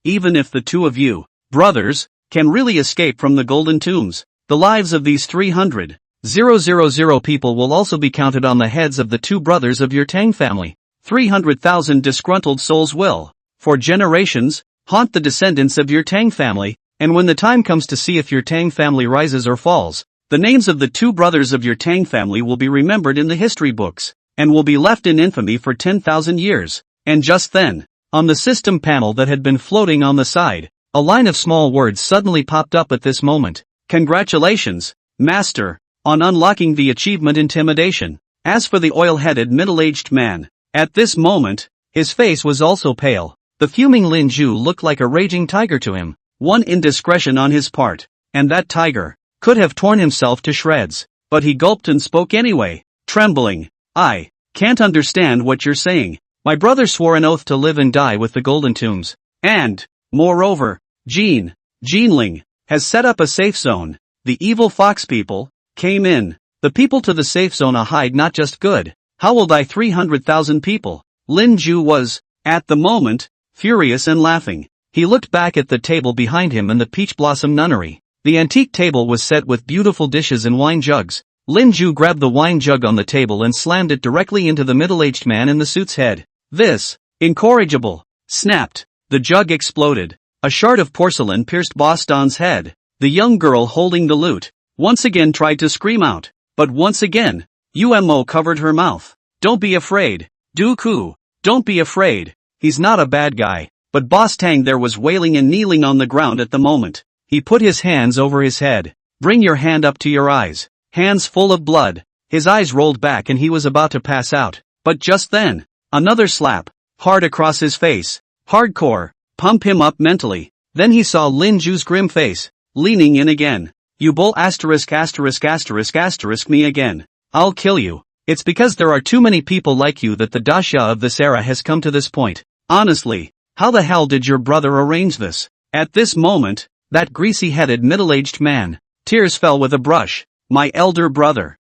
even if the two of you, brothers, can really escape from the golden tombs. The lives of these 300,000 people will also be counted on the heads of the two brothers of your Tang family. 300,000 disgruntled souls will, for generations, haunt the descendants of your Tang family, and when the time comes to see if your Tang family rises or falls, the names of the two brothers of your Tang family will be remembered in the history books, and will be left in infamy for 10,000 years. And just then, on the system panel that had been floating on the side, a line of small words suddenly popped up at this moment. Congratulations, Master, on unlocking the achievement Intimidation. As for the oil-headed middle-aged man, at this moment, his face was also pale. The fuming Lin Ju looked like a raging tiger to him. One indiscretion on his part, and that tiger could have torn himself to shreds. But he gulped and spoke anyway, trembling. I can't understand what you're saying. My brother swore an oath to live and die with the Golden Tombs. And, moreover, Jinling, has set up a safe zone. The evil fox people came in. The people to the safe zone hide not just good. How will die 300,000 people? Lin Ju was, at the moment, furious and laughing. He looked back at the table behind him and the Peach Blossom Nunnery. The antique table was set with beautiful dishes and wine jugs. Lin Ju grabbed the wine jug on the table and slammed it directly into the middle-aged man in the suit's head. This, incorrigible, snapped. The jug exploded. A shard of porcelain pierced Boss Don's head. The young girl holding the lute once again tried to scream out, but once again, Umo covered her mouth. Don't be afraid, Dooku. Don't be afraid. He's not a bad guy. But Boss Tang there was wailing and kneeling on the ground at the moment. He put his hands over his head. Bring your hand up to your eyes. Hands full of blood. His eyes rolled back and he was about to pass out. But just then, another slap, hard across his face. Hardcore. Pump him up mentally. Then he saw Lin Ju's grim face, leaning in again. You bull ***** me again. I'll kill you. It's because there are too many people like you that the Daxia of this era has come to this point. Honestly, how the hell did your brother arrange this? At this moment, that greasy-headed middle-aged man, tears fell with a brush. My elder brother,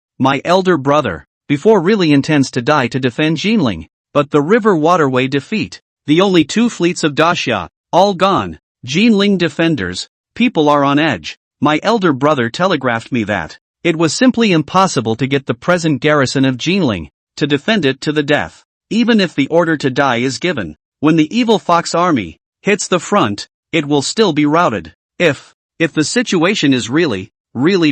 before really intends to die to defend Jinling. But the river waterway defeat. The only two fleets of Daxia, all gone. Jinling defenders, people are on edge. My elder brother telegraphed me that it was simply impossible to get the present garrison of Jinling to defend it to the death. Even if the order to die is given, when the evil fox army hits the front, it will still be routed. If the situation is really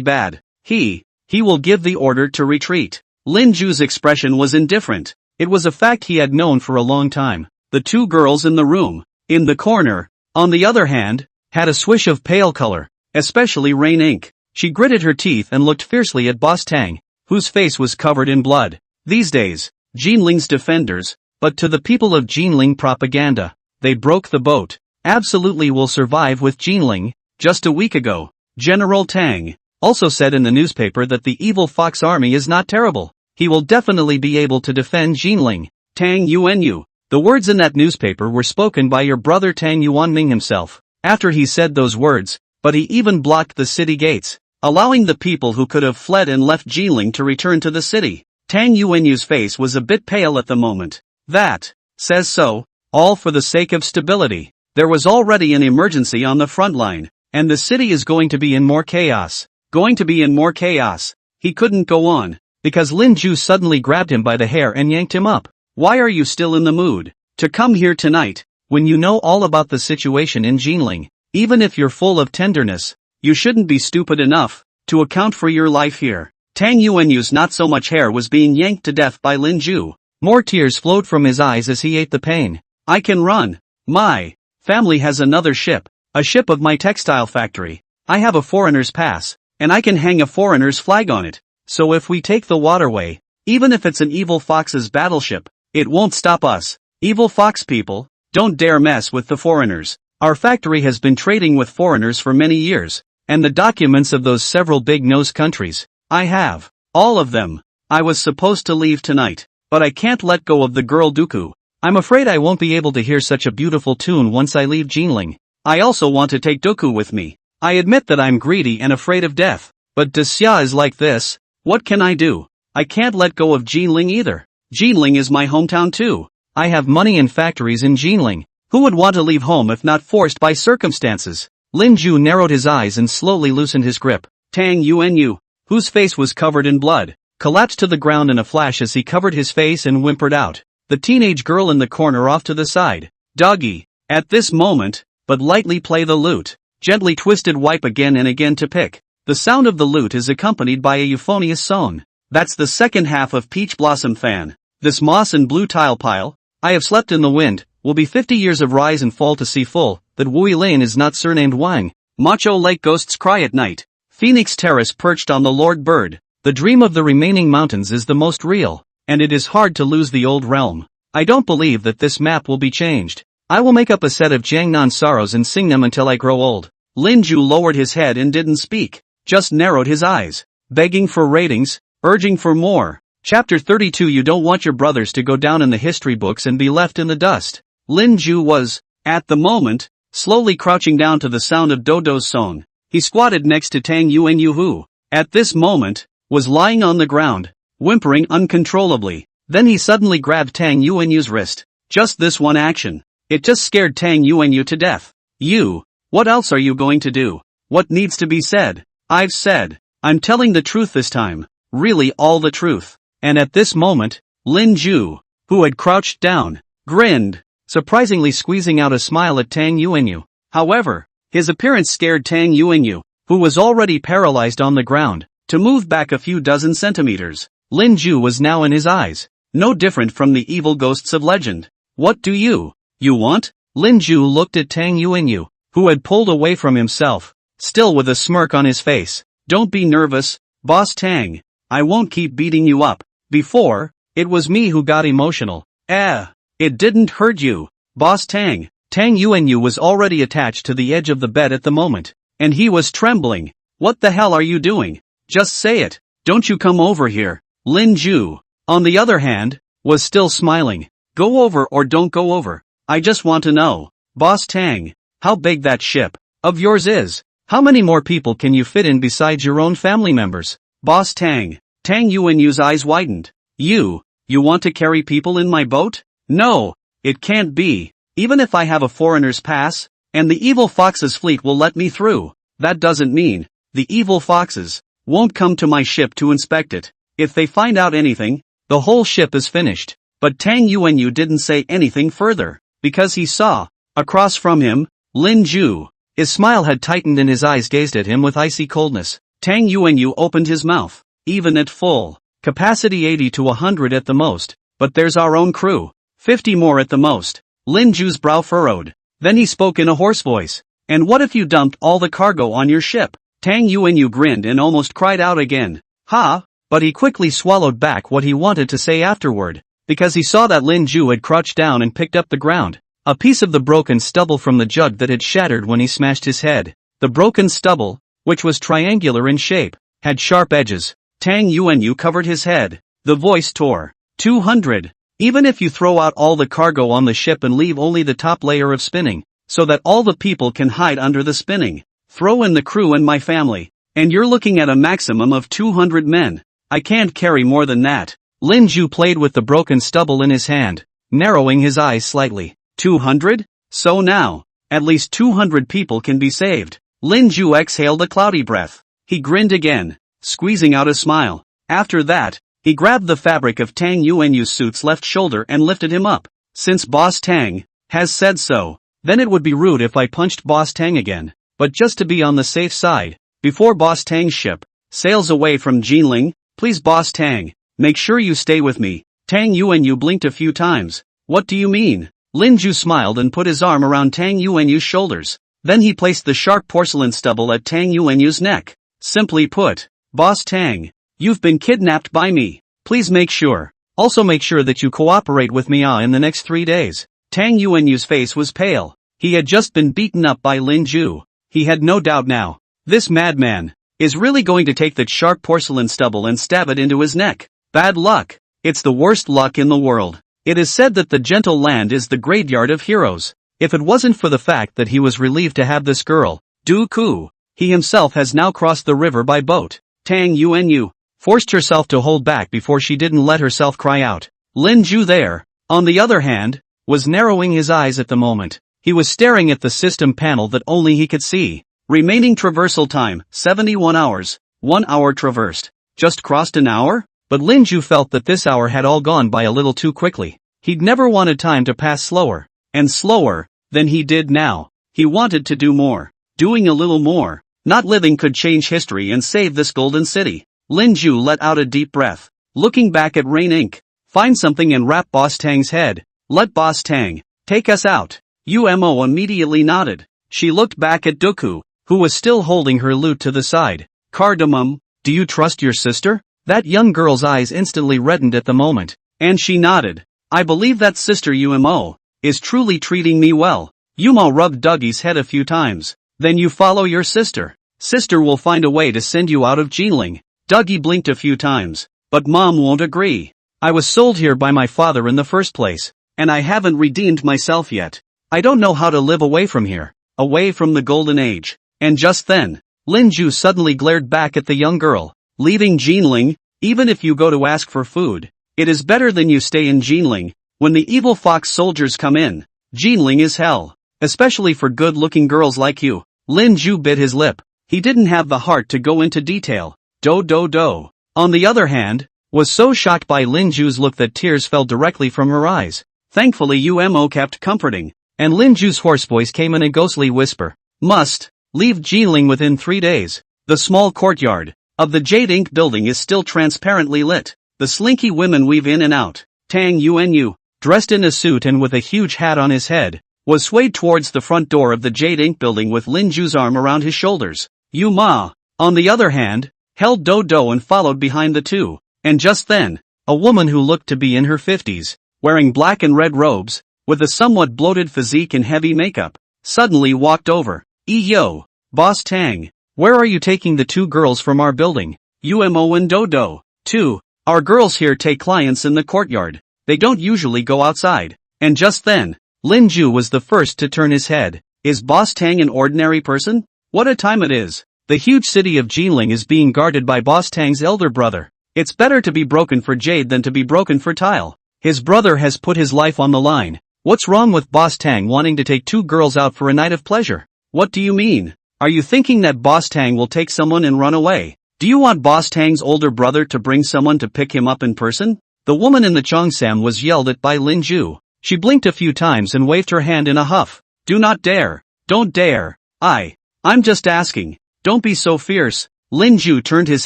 bad, he will give the order to retreat. Lin Ju's expression was indifferent. It was a fact he had known for a long time. The two girls in the room, in the corner, on the other hand, had a swish of pale color, especially Rain Ink. She gritted her teeth and looked fiercely at Boss Tang, whose face was covered in blood. These days, Jinling's defenders, but to the people of Jinling propaganda, they broke the boat. Absolutely will survive with Jinling. Just a week ago, General Tang also said in the newspaper that the evil fox army is not terrible. He will definitely be able to defend Jinling. Tang Yuanyu. The words in that newspaper were spoken by your brother Tang Yuanming himself. After he said those words, but he even blocked the city gates, allowing the people who could have fled and left Jinling to return to the city. Tang Yuanyu's face was a bit pale at the moment. That says so, all for the sake of stability. There was already an emergency on the front line, and the city is going to be in more chaos. Going to be in more chaos. He couldn't go on, because Lin Ju suddenly grabbed him by the hair and yanked him up. Why are you still in the mood to come here tonight, when you know all about the situation in Jinling? Even if you're full of tenderness, you shouldn't be stupid enough to account for your life here. Tang Yuanyu's not so much hair was being yanked to death by Lin Ju. More tears flowed from his eyes as he ate the pain. I can run. My family has another ship, a ship of my textile factory. I have a foreigner's pass, and I can hang a foreigner's flag on it. So if we take the waterway, even if it's an evil fox's battleship, it won't stop us. Evil fox people, don't dare mess with the foreigners. Our factory has been trading with foreigners for many years, and the documents of those several big-nosed countries, I have all of them. I was supposed to leave tonight, but I can't let go of the girl Dooku. I'm afraid I won't be able to hear such a beautiful tune once I leave Jinling. I also want to take Dooku with me. I admit that I'm greedy and afraid of death, but Desya is like this. What can I do? I can't let go of Jinling either. Jinling is my hometown too. I have money and factories in Jinling. Who would want to leave home if not forced by circumstances? Lin Ju narrowed his eyes and slowly loosened his grip. Tang Yuanyu, whose face was covered in blood, collapsed to the ground in a flash as he covered his face and whimpered out. The teenage girl in the corner off to the side. Doggy, at this moment, but lightly play the lute. Gently twisted wipe again and again to pick. The sound of the lute is accompanied by a euphonious song. That's the second half of Peach Blossom Fan. This moss and blue tile pile, I have slept in the wind, will be 50 years of rise and fall to see full, that Wui Lane is not surnamed Wang. Macho Lake ghosts cry at night. Phoenix Terrace perched on the Lord Bird. The dream of the remaining mountains is the most real, and it is hard to lose the old realm. I don't believe that this map will be changed. I will make up a set of Jiangnan sorrows and sing them until I grow old. Lin Ju lowered his head and didn't speak, just narrowed his eyes, begging for ratings, urging for more. Chapter 32. You don't want your brothers to go down in the history books and be left in the dust. Lin Ju was, at the moment, slowly crouching down to the sound of Dodo's song. He squatted next to Tang Yuanyu who, at this moment, was lying on the ground, whimpering uncontrollably. Then he suddenly grabbed Tang Yuanyu's wrist. Just this one action. It just scared Tang Yuanyu to death. You, what else are you going to do? What needs to be said? I've said. I'm telling the truth this time. Really all the truth. And at this moment, Lin Ju, who had crouched down, grinned, surprisingly squeezing out a smile at Tang Yuanyu. However, his appearance scared Tang Yuanyu, who was already paralyzed on the ground, to move back a few dozen centimeters. Lin Ju was now in his eyes, no different from the evil ghosts of legend. What do you want? Lin Ju looked at Tang Yuanyu, who had pulled away from himself, still with a smirk on his face. Don't be nervous, Boss Tang. I won't keep beating you up. Before, it was me who got emotional. It didn't hurt you, Boss Tang. Tang Yuanyu was already attached to the edge of the bed at the moment, and he was trembling. What the hell are you doing? Just say it. Don't you come over here. Lin Ju, on the other hand, was still smiling. Go over or don't go over. I just want to know, Boss Tang, how big that ship of yours is. How many more people can you fit in besides your own family members? Boss Tang. Tang Yuanyu's eyes widened. You want to carry people in my boat? No, it can't be. Even if I have a foreigner's pass, and the evil foxes fleet will let me through, that doesn't mean the evil foxes won't come to my ship to inspect it. If they find out anything, the whole ship is finished. But Tang Yuanyu didn't say anything further, because he saw, across from him, Lin Ju. His smile had tightened and his eyes gazed at him with icy coldness. Tang Yuanyu opened his mouth. Even at full capacity 80 to 100 at the most, but there's our own crew. 50 more at the most. Lin Ju's brow furrowed. Then he spoke in a hoarse voice. And what if you dumped all the cargo on your ship? Tang Yuanyu grinned and almost cried out again. Ha! But he quickly swallowed back what he wanted to say afterward, because he saw that Lin Ju had crouched down and picked up the ground. A piece of the broken stubble from the jug that had shattered when he smashed his head. The broken stubble, which was triangular in shape, had sharp edges. Tang Yuanyu covered his head. The voice tore. 200. Even if you throw out all the cargo on the ship and leave only the top layer of spinning, so that all the people can hide under the spinning, throw in the crew and my family, and you're looking at a maximum of 200 men. I can't carry more than that. Lin Ju played with the broken stubble in his hand, narrowing his eyes slightly. 200? So now, At least 200 people can be saved. Lin Ju exhaled a cloudy breath. He grinned again, squeezing out a smile. After that, he grabbed the fabric of Tang Yuanyu's suit's left shoulder and lifted him up. Since Boss Tang has said so, then it would be rude if I punched Boss Tang again. But just to be on the safe side, before Boss Tang's ship sails away from Jinling, please Boss Tang, make sure you stay with me. Tang Yuanyu blinked a few times. What do you mean? Lin Ju smiled and put his arm around Tang Yuanyu's shoulders. Then he placed the sharp porcelain stubble at Tang Yuanyu's neck. Simply put, Boss Tang, you've been kidnapped by me. Please make sure. Also make sure that you cooperate with me in the next 3 days. Tang Yuanyu's face was pale. He had just been beaten up by Lin Ju. He had no doubt now. This madman is really going to take that sharp porcelain stubble and stab it into his neck. Bad luck. It's the worst luck in the world. It is said that the gentle land is the graveyard of heroes. If it wasn't for the fact that he was relieved to have this girl, Du Ku, he himself has now crossed the river by boat. Tang Yuanyu forced herself to hold back before she didn't let herself cry out. Lin Ju there, on the other hand, was narrowing his eyes at the moment. He was staring at the system panel that only he could see. Remaining traversal time, 71 hours. 1 hour traversed. Just crossed an hour? But Lin Ju felt that this hour had all gone by a little too quickly. He'd never wanted time to pass slower and slower than he did now. He wanted to do more. Doing a little more. Not living could change history and save this golden city. Lin Ju let out a deep breath. Looking back at Rain Inc. Find something and wrap Boss Tang's head. Let Boss Tang take us out. Umo immediately nodded. She looked back at Duku, who was still holding her lute to the side. Cardamom, do you trust your sister? That young girl's eyes instantly reddened at the moment, and she nodded. I believe that sister Umo is truly treating me well. Umo rubbed Dougie's head a few times. Then you follow your sister. Sister will find a way to send you out of Jinling. Dougie blinked a few times. But Mom won't agree. I was sold here by my father in the first place, and I haven't redeemed myself yet. I don't know how to live away from here, away from the golden age. And just then, Lin Ju suddenly glared back at the young girl. Leaving Jinling, even if you go to ask for food, it is better than you stay in Jinling. When the evil fox soldiers come in, Jinling is hell, especially for good-looking girls like you. Lin Ju bit his lip. He didn't have the heart to go into detail. Do. On the other hand, was so shocked by Lin Ju's look that tears fell directly from her eyes. Thankfully Umo kept comforting, and Lin Ju's hoarse voice came in a ghostly whisper. Must leave Jinling within 3 days. The small courtyard of the Jade Ink building is still transparently lit. The slinky women weave in and out. Tang Yuanyu, dressed in a suit and with a huge hat on his head, was swayed towards the front door of the Jade Ink building with Lin Ju's arm around his shoulders. Yu Ma, on the other hand, held Do and followed behind the two. And just then, a woman who looked to be in her 50s, wearing black and red robes, with a somewhat bloated physique and heavy makeup, suddenly walked over. Yo, Boss Tang, where are you taking the 2 girls from our building? Umo and Dodo. 2. Our girls here take clients in the courtyard. They don't usually go outside. And just then, Lin Ju was the first to turn his head. Is Boss Tang an ordinary person? What a time it is. The huge city of Jinling is being guarded by Boss Tang's elder brother. It's better to be broken for jade than to be broken for tile. His brother has put his life on the line. What's wrong with Boss Tang wanting to take 2 girls out for a night of pleasure? What do you mean? Are you thinking that Boss Tang will take someone and run away? Do you want Boss Tang's older brother to bring someone to pick him up in person? The woman in the cheongsam was yelled at by Lin Ju. She blinked a few times and waved her hand in a huff. Do not dare. Don't dare. I'm just asking. Don't be so fierce. Lin Ju turned his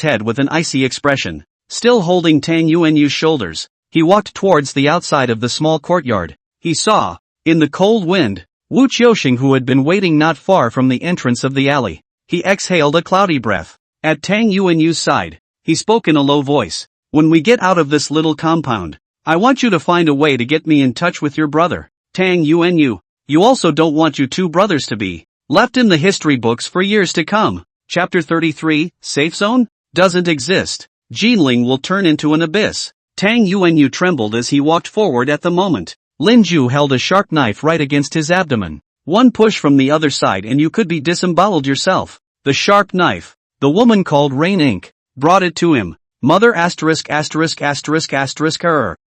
head with an icy expression. Still holding Tang Yuanyu's shoulders, he walked towards the outside of the small courtyard. He saw, in the cold wind, Wu Qiuxing, who had been waiting not far from the entrance of the alley. He exhaled a cloudy breath. At Tang Yuanyu's side, he spoke in a low voice. When we get out of this little compound, I want you to find a way to get me in touch with your brother, Tang Yuanyu. You also don't want you 2 brothers to be left in the history books for years to come. Chapter 33, Safe Zone? Doesn't exist. Jinling will turn into an abyss. Tang Yuanyu trembled as he walked forward at the moment. Lin Ju held a sharp knife right against his abdomen. One push from the other side and you could be disemboweled yourself. The sharp knife. The woman called Rain Inc. brought it to him. Mother asterisk.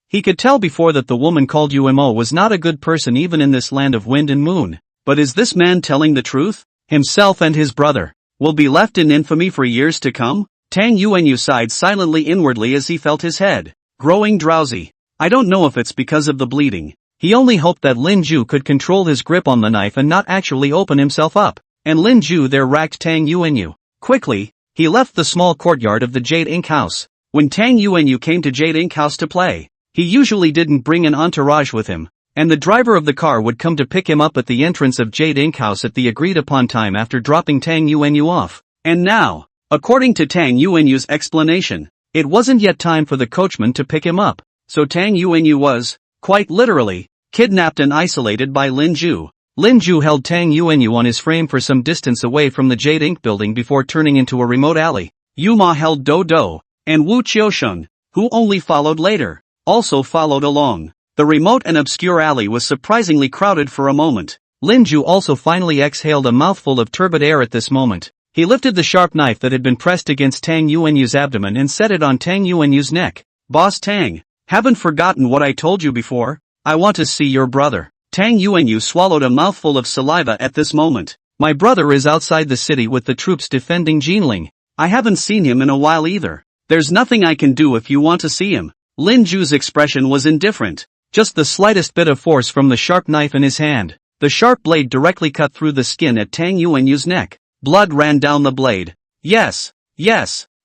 He could tell before that the woman called Umo was not a good person even in this land of wind and moon. But is this man telling the truth? Himself and his brother will be left in infamy for years to come? Tang Yuanyu sighed silently inwardly as he felt his head growing drowsy. I don't know if it's because of the bleeding. He only hoped that Lin Ju could control his grip on the knife and not actually open himself up. And Lin Ju there racked Tang Yuanyu. Quickly, he left the small courtyard of the Jade Ink House. When Tang Yuanyu came to Jade Ink House to play, he usually didn't bring an entourage with him, and the driver of the car would come to pick him up at the entrance of Jade Ink House at the agreed upon time after dropping Tang Yuanyu off. And now, according to Tang Yuanyu's explanation, it wasn't yet time for the coachman to pick him up, so Tang Yuanyu was, quite literally, kidnapped and isolated by Lin Ju. Lin Ju held Tang Yuanyu on his frame for some distance away from the Jade Ink building before turning into a remote alley. Yu Ma held Do Do, and Wu Qiusheng, who only followed later, also followed along. The remote and obscure alley was surprisingly crowded for a moment. Lin Ju also finally exhaled a mouthful of turbid air at this moment. He lifted the sharp knife that had been pressed against Tang Yuanyu's abdomen and set it on Tang Yuanyu's neck. Boss Tang, haven't forgotten what I told you before? I want to see your brother. Tang Yuanyu swallowed a mouthful of saliva at this moment. My brother is outside the city with the troops defending Jinling. I haven't seen him in a while either. There's nothing I can do if you want to see him. Lin Ju's expression was indifferent. Just the slightest bit of force from the sharp knife in his hand. The sharp blade directly cut through the skin at Tang Yuanyu's neck. Blood ran down the blade. Yes,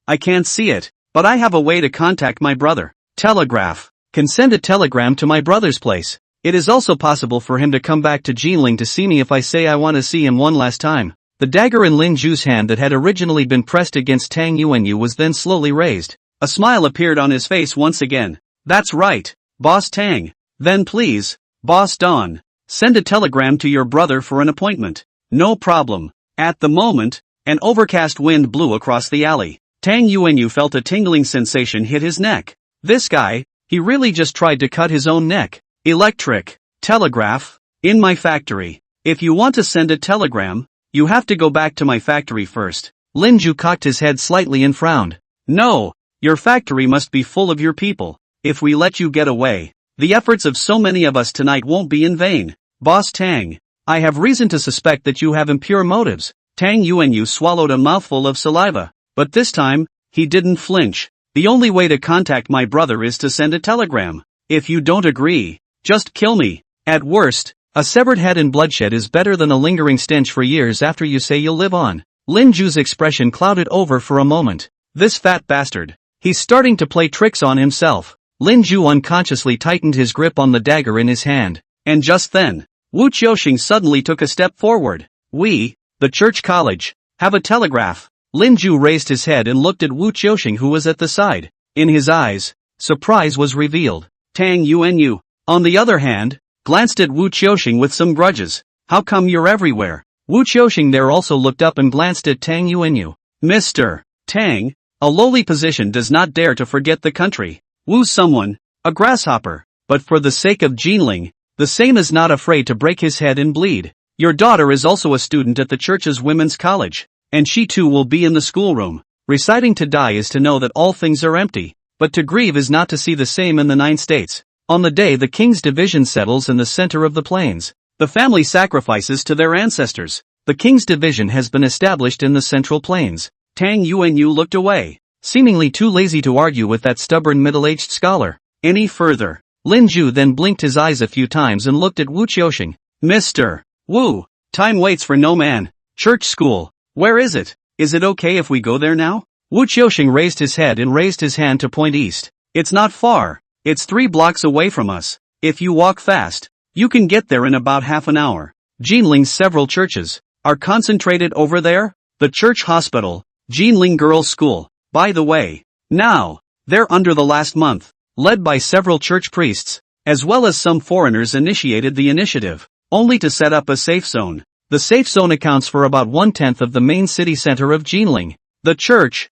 I can't see it, but I have a way to contact my brother. Telegraph. Can send a telegram to my brother's place. It is also possible for him to come back to Jinling to see me if I say I want to see him one last time. The dagger in Lin Ju's hand that had originally been pressed against Tang Yuanyu was then slowly raised. A smile appeared on his face once again. That's right, Boss Tang. Then please, Boss Don, send a telegram to your brother for an appointment. No problem. At the moment, an overcast wind blew across the alley. Tang Yuanyu felt a tingling sensation hit his neck. This guy, he really just tried to cut his own neck. Electric telegraph in my factory. If you want to send a telegram, you have to go back to my factory first. Lin Ju cocked his head slightly and frowned. No, your factory must be full of your people. If we let you get away, the efforts of so many of us tonight won't be in vain. Boss Tang, I have reason to suspect that you have impure motives. Tang Yuanyu swallowed a mouthful of saliva, but this time, he didn't flinch. The only way to contact my brother is to send a telegram. If you don't agree, just kill me. At worst, a severed head and bloodshed is better than a lingering stench for years after you say you'll live on. Lin Ju's expression clouded over for a moment. This fat bastard. He's starting to play tricks on himself. Lin Ju unconsciously tightened his grip on the dagger in his hand. And just then, Wu Qiusheng suddenly took a step forward. We, the church college, have a telegraph. Lin Ju raised his head and looked at Wu Qiusheng who was at the side. In his eyes, surprise was revealed. Tang Yuanyu, on the other hand, glanced at Wu Qiusheng with some grudges. How come you're everywhere? Wu Qiusheng there also looked up and glanced at Tang Yuanyu. Mr. Tang, a lowly position does not dare to forget the country. Wu someone, a grasshopper, but for the sake of Jinling, the same is not afraid to break his head and bleed. Your daughter is also a student at the church's women's college, and she too will be in the schoolroom. Reciting to die is to know that all things are empty, but to grieve is not to see the same in the 9 states. On the day the king's division settles in the center of the plains, the family sacrifices to their ancestors. The king's division has been established in the central plains. Tang Yuanyu looked away, seemingly too lazy to argue with that stubborn middle-aged scholar any further. Lin Ju then blinked his eyes a few times and looked at Wu Qiusheng. Mr. Wu, time waits for no man. Church school, where is it? Is it okay if we go there now? Wu Qiusheng raised his head and raised his hand to point east. It's not far. It's 3 blocks away from us. If you walk fast, you can get there in about half an hour. Jinling's several churches are concentrated over there. The church hospital, Jinling Girls' School, by the way. Now, they're under the last month, led by several church priests, as well as some foreigners initiated the initiative, only to set up a safe zone. The safe zone accounts for about 1/10 of the main city center of Jinling. The church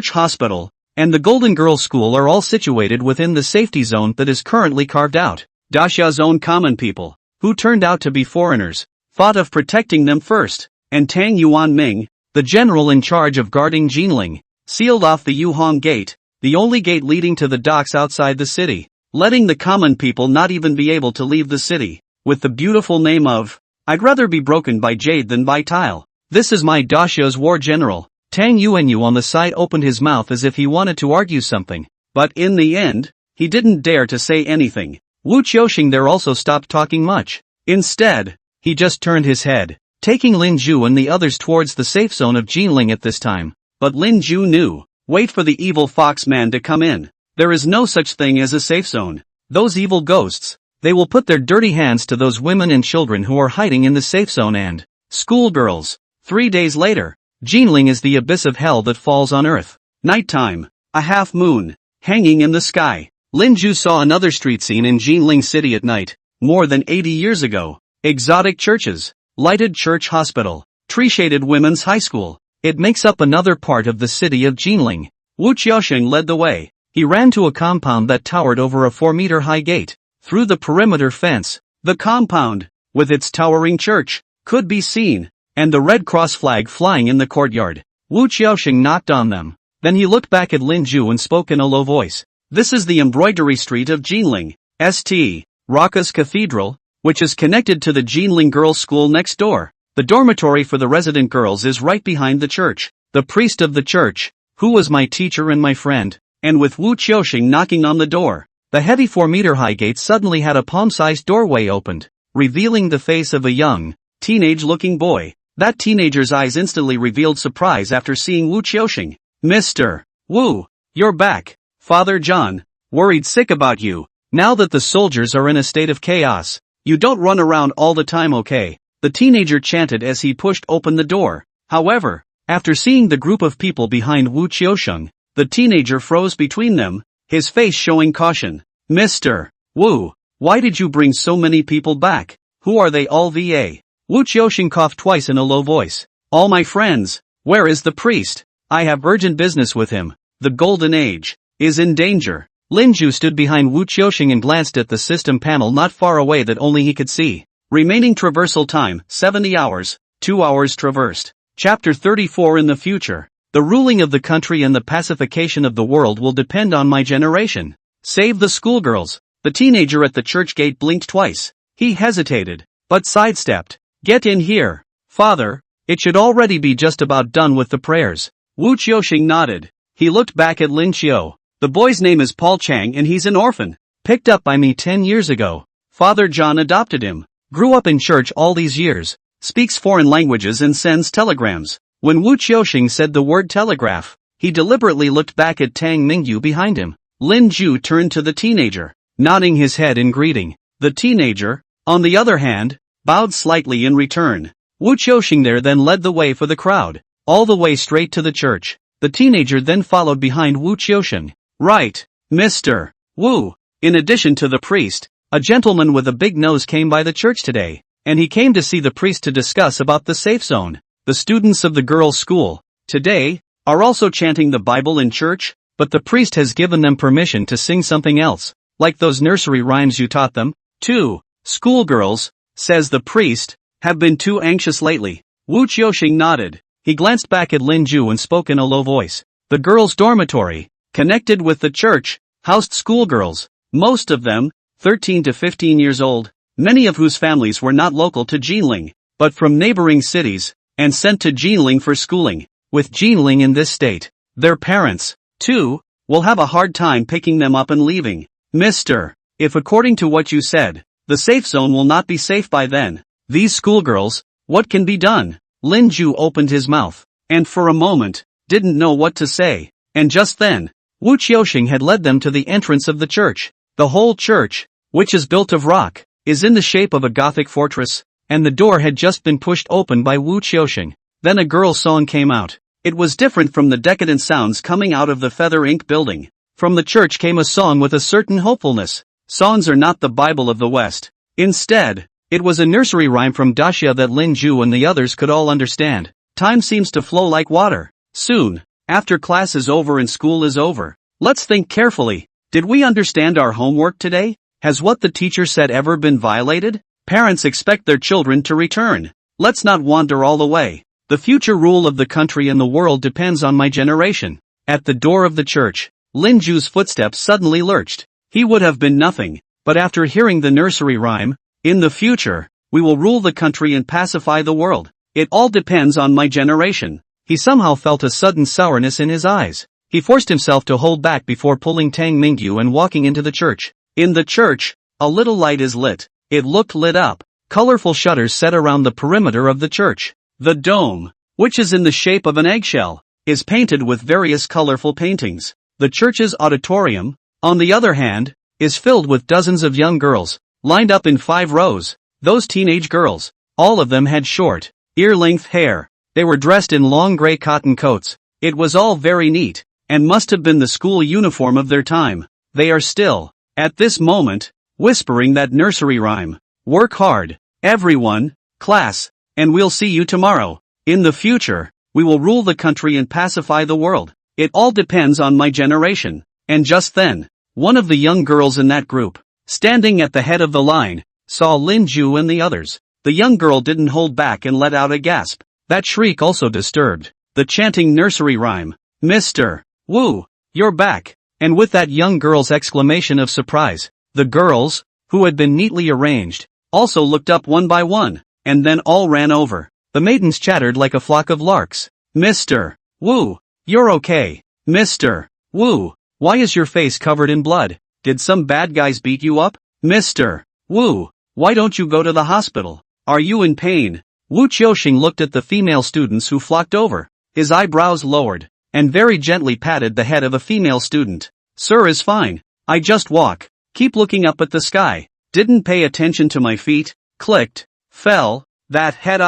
hospital, and the Golden Girls' School are all situated within the safety zone that is currently carved out. Daxia's own common people, who turned out to be foreigners, thought of protecting them first, and Tang Yuanming, the general in charge of guarding Jinling, sealed off the Yuhong Gate, the only gate leading to the docks outside the city, letting the common people not even be able to leave the city, with the beautiful name of, I'd rather be broken by jade than by tile. This is my daxia's war general. Tang Yuanyu on the side opened his mouth as if he wanted to argue something, but in the end, he didn't dare to say anything. Wu Qiuxing there also stopped talking much. Instead, he just turned his head, taking Lin Zhu and the others towards the safe zone of Jinling at this time. But Lin Zhu knew, wait for the evil fox man to come in. There is no such thing as a safe zone. Those evil ghosts, they will put their dirty hands to those women and children who are hiding in the safe zone and schoolgirls. 3 days later, Jinling is the abyss of hell that falls on earth. Nighttime, a half moon, hanging in the sky. Lin Zhu saw another street scene in Jinling City at night, more than 80 years ago. Exotic churches, lighted church hospital, tree-shaded women's high school. It makes up another part of the city of Jinling. Wu Qiuxing led the way. He ran to a compound that towered over a 4-meter-high gate. Through the perimeter fence, the compound, with its towering church, could be seen, and the Red Cross flag flying in the courtyard. Wu Qiuxing knocked on them. Then he looked back at Lin Zhu and spoke in a low voice. This is the embroidery street of Jinling, St. Raka's Cathedral, which is connected to the Jinling Girls' School next door. The dormitory for the resident girls is right behind the church. The priest of the church, who was my teacher and my friend, and with Wu Qiuxing knocking on the door, the heavy 4-meter-high gate suddenly had a palm-sized doorway opened, revealing the face of a young, teenage-looking boy. That teenager's eyes instantly revealed surprise after seeing Wu Qiuxing. Mr. Wu, you're back. Father John, worried sick about you. Now that the soldiers are in a state of chaos, you don't run around all the time, okay? The teenager chanted as he pushed open the door. However, after seeing the group of people behind Wu Qiuxing, the teenager froze between them, his face showing caution. Mr. Wu, why did you bring so many people back? Who are they all? Va. Wu Qiuxing coughed twice in a low voice. All my friends. Where is the priest? I have urgent business with him. The golden age is in danger. Lin Zhu stood behind Wu Qiuxing and glanced at the system panel not far away that only he could see. Remaining traversal time, 70 hours, 2 hours traversed. Chapter 34 In the future. The ruling of the country and the pacification of the world will depend on my generation. Save the schoolgirls. The teenager at the church gate blinked twice. He hesitated, but sidestepped. Get in here, father. It should already be just about done with the prayers. Wu Qiuxing nodded. He looked back at Lin Qiu. The boy's name is Paul Chang and he's an orphan. Picked up by me 10 years ago. Father John adopted him. Grew up in church all these years. Speaks foreign languages and sends telegrams. When Wu Qiuxing said the word telegraph, he deliberately looked back at Tang Mingyu behind him. Lin Zhu turned to the teenager, nodding his head in greeting. The teenager, on the other hand, bowed slightly in return. Wu Qiuxing there then led the way for the crowd, all the way straight to the church. The teenager then followed behind Wu Qiuxing. Right, Mr. Wu. In addition to the priest, a gentleman with a big nose came by the church today, and he came to see the priest to discuss about the safe zone. The students of the girls' school, today, are also chanting the Bible in church, but the priest has given them permission to sing something else, like those nursery rhymes you taught them. 2. Schoolgirls, says the priest, have been too anxious lately. Wu Qiuxing nodded. He glanced back at Lin Zhu and spoke in a low voice. The girls' dormitory, connected with the church, housed schoolgirls, most of them, 13 to 15 years old, many of whose families were not local to Jinling, but from neighboring cities, and sent to Jinling for schooling. With Jinling in this state, their parents, too, will have a hard time picking them up and leaving. Mr. If according to what you said, the safe zone will not be safe by then, these schoolgirls, what can be done? Lin Zhu opened his mouth, and for a moment, didn't know what to say. And just then, Wu Qiuxing had led them to the entrance of the church. The whole church, which is built of rock, is in the shape of a Gothic fortress, and the door had just been pushed open by Wu Qiuxing. Then a girl's song came out. It was different from the decadent sounds coming out of the Feather Ink building. From the church came a song with a certain hopefulness. Songs are not the Bible of the West. Instead, it was a nursery rhyme from Daxia that Lin Zhu and the others could all understand. Time seems to flow like water. Soon, after class is over and school is over, let's think carefully. Did we understand our homework today? Has what the teacher said ever been violated? Parents expect their children to return. Let's not wander all the way. The future rule of the country and the world depends on my generation. At the door of the church, Lin Zhu's footsteps suddenly lurched. He would have been nothing, but after hearing the nursery rhyme, in the future, we will rule the country and pacify the world. It all depends on my generation. He somehow felt a sudden sourness in his eyes. He forced himself to hold back before pulling Tang Mingyu and walking into the church. In the church, a little light is lit. It looked lit up. Colorful shutters set around the perimeter of the church. The dome, which is in the shape of an eggshell, is painted with various colorful paintings. The church's auditorium, on the other hand, is filled with dozens of young girls, lined up in 5 rows. Those teenage girls, all of them had short, ear-length hair. They were dressed in long gray cotton coats. It was all very neat, and must have been the school uniform of their time. They are still, at this moment, whispering that nursery rhyme. Work hard, everyone, class, and we'll see you tomorrow. In the future, we will rule the country and pacify the world. It all depends on my generation. And just then, one of the young girls in that group, standing at the head of the line, saw Lin Ju and the others. The young girl didn't hold back and let out a gasp. That shriek also disturbed the chanting nursery rhyme. Mr. Wu, you're back. And with that young girl's exclamation of surprise, the girls, who had been neatly arranged, also looked up one by one, and then all ran over. The maidens chattered like a flock of larks. Mr. Wu, you're okay. Mr. Wu, why is your face covered in blood? Did some bad guys beat you up? Mr. Wu, why don't you go to the hospital? Are you in pain? Wu Qiuxing looked at the female students who flocked over. His eyebrows lowered, and very gently patted the head of a female student. Sir is fine. I just walk. Keep looking up at the sky. Didn't pay attention to my feet. Clicked. Fell. That head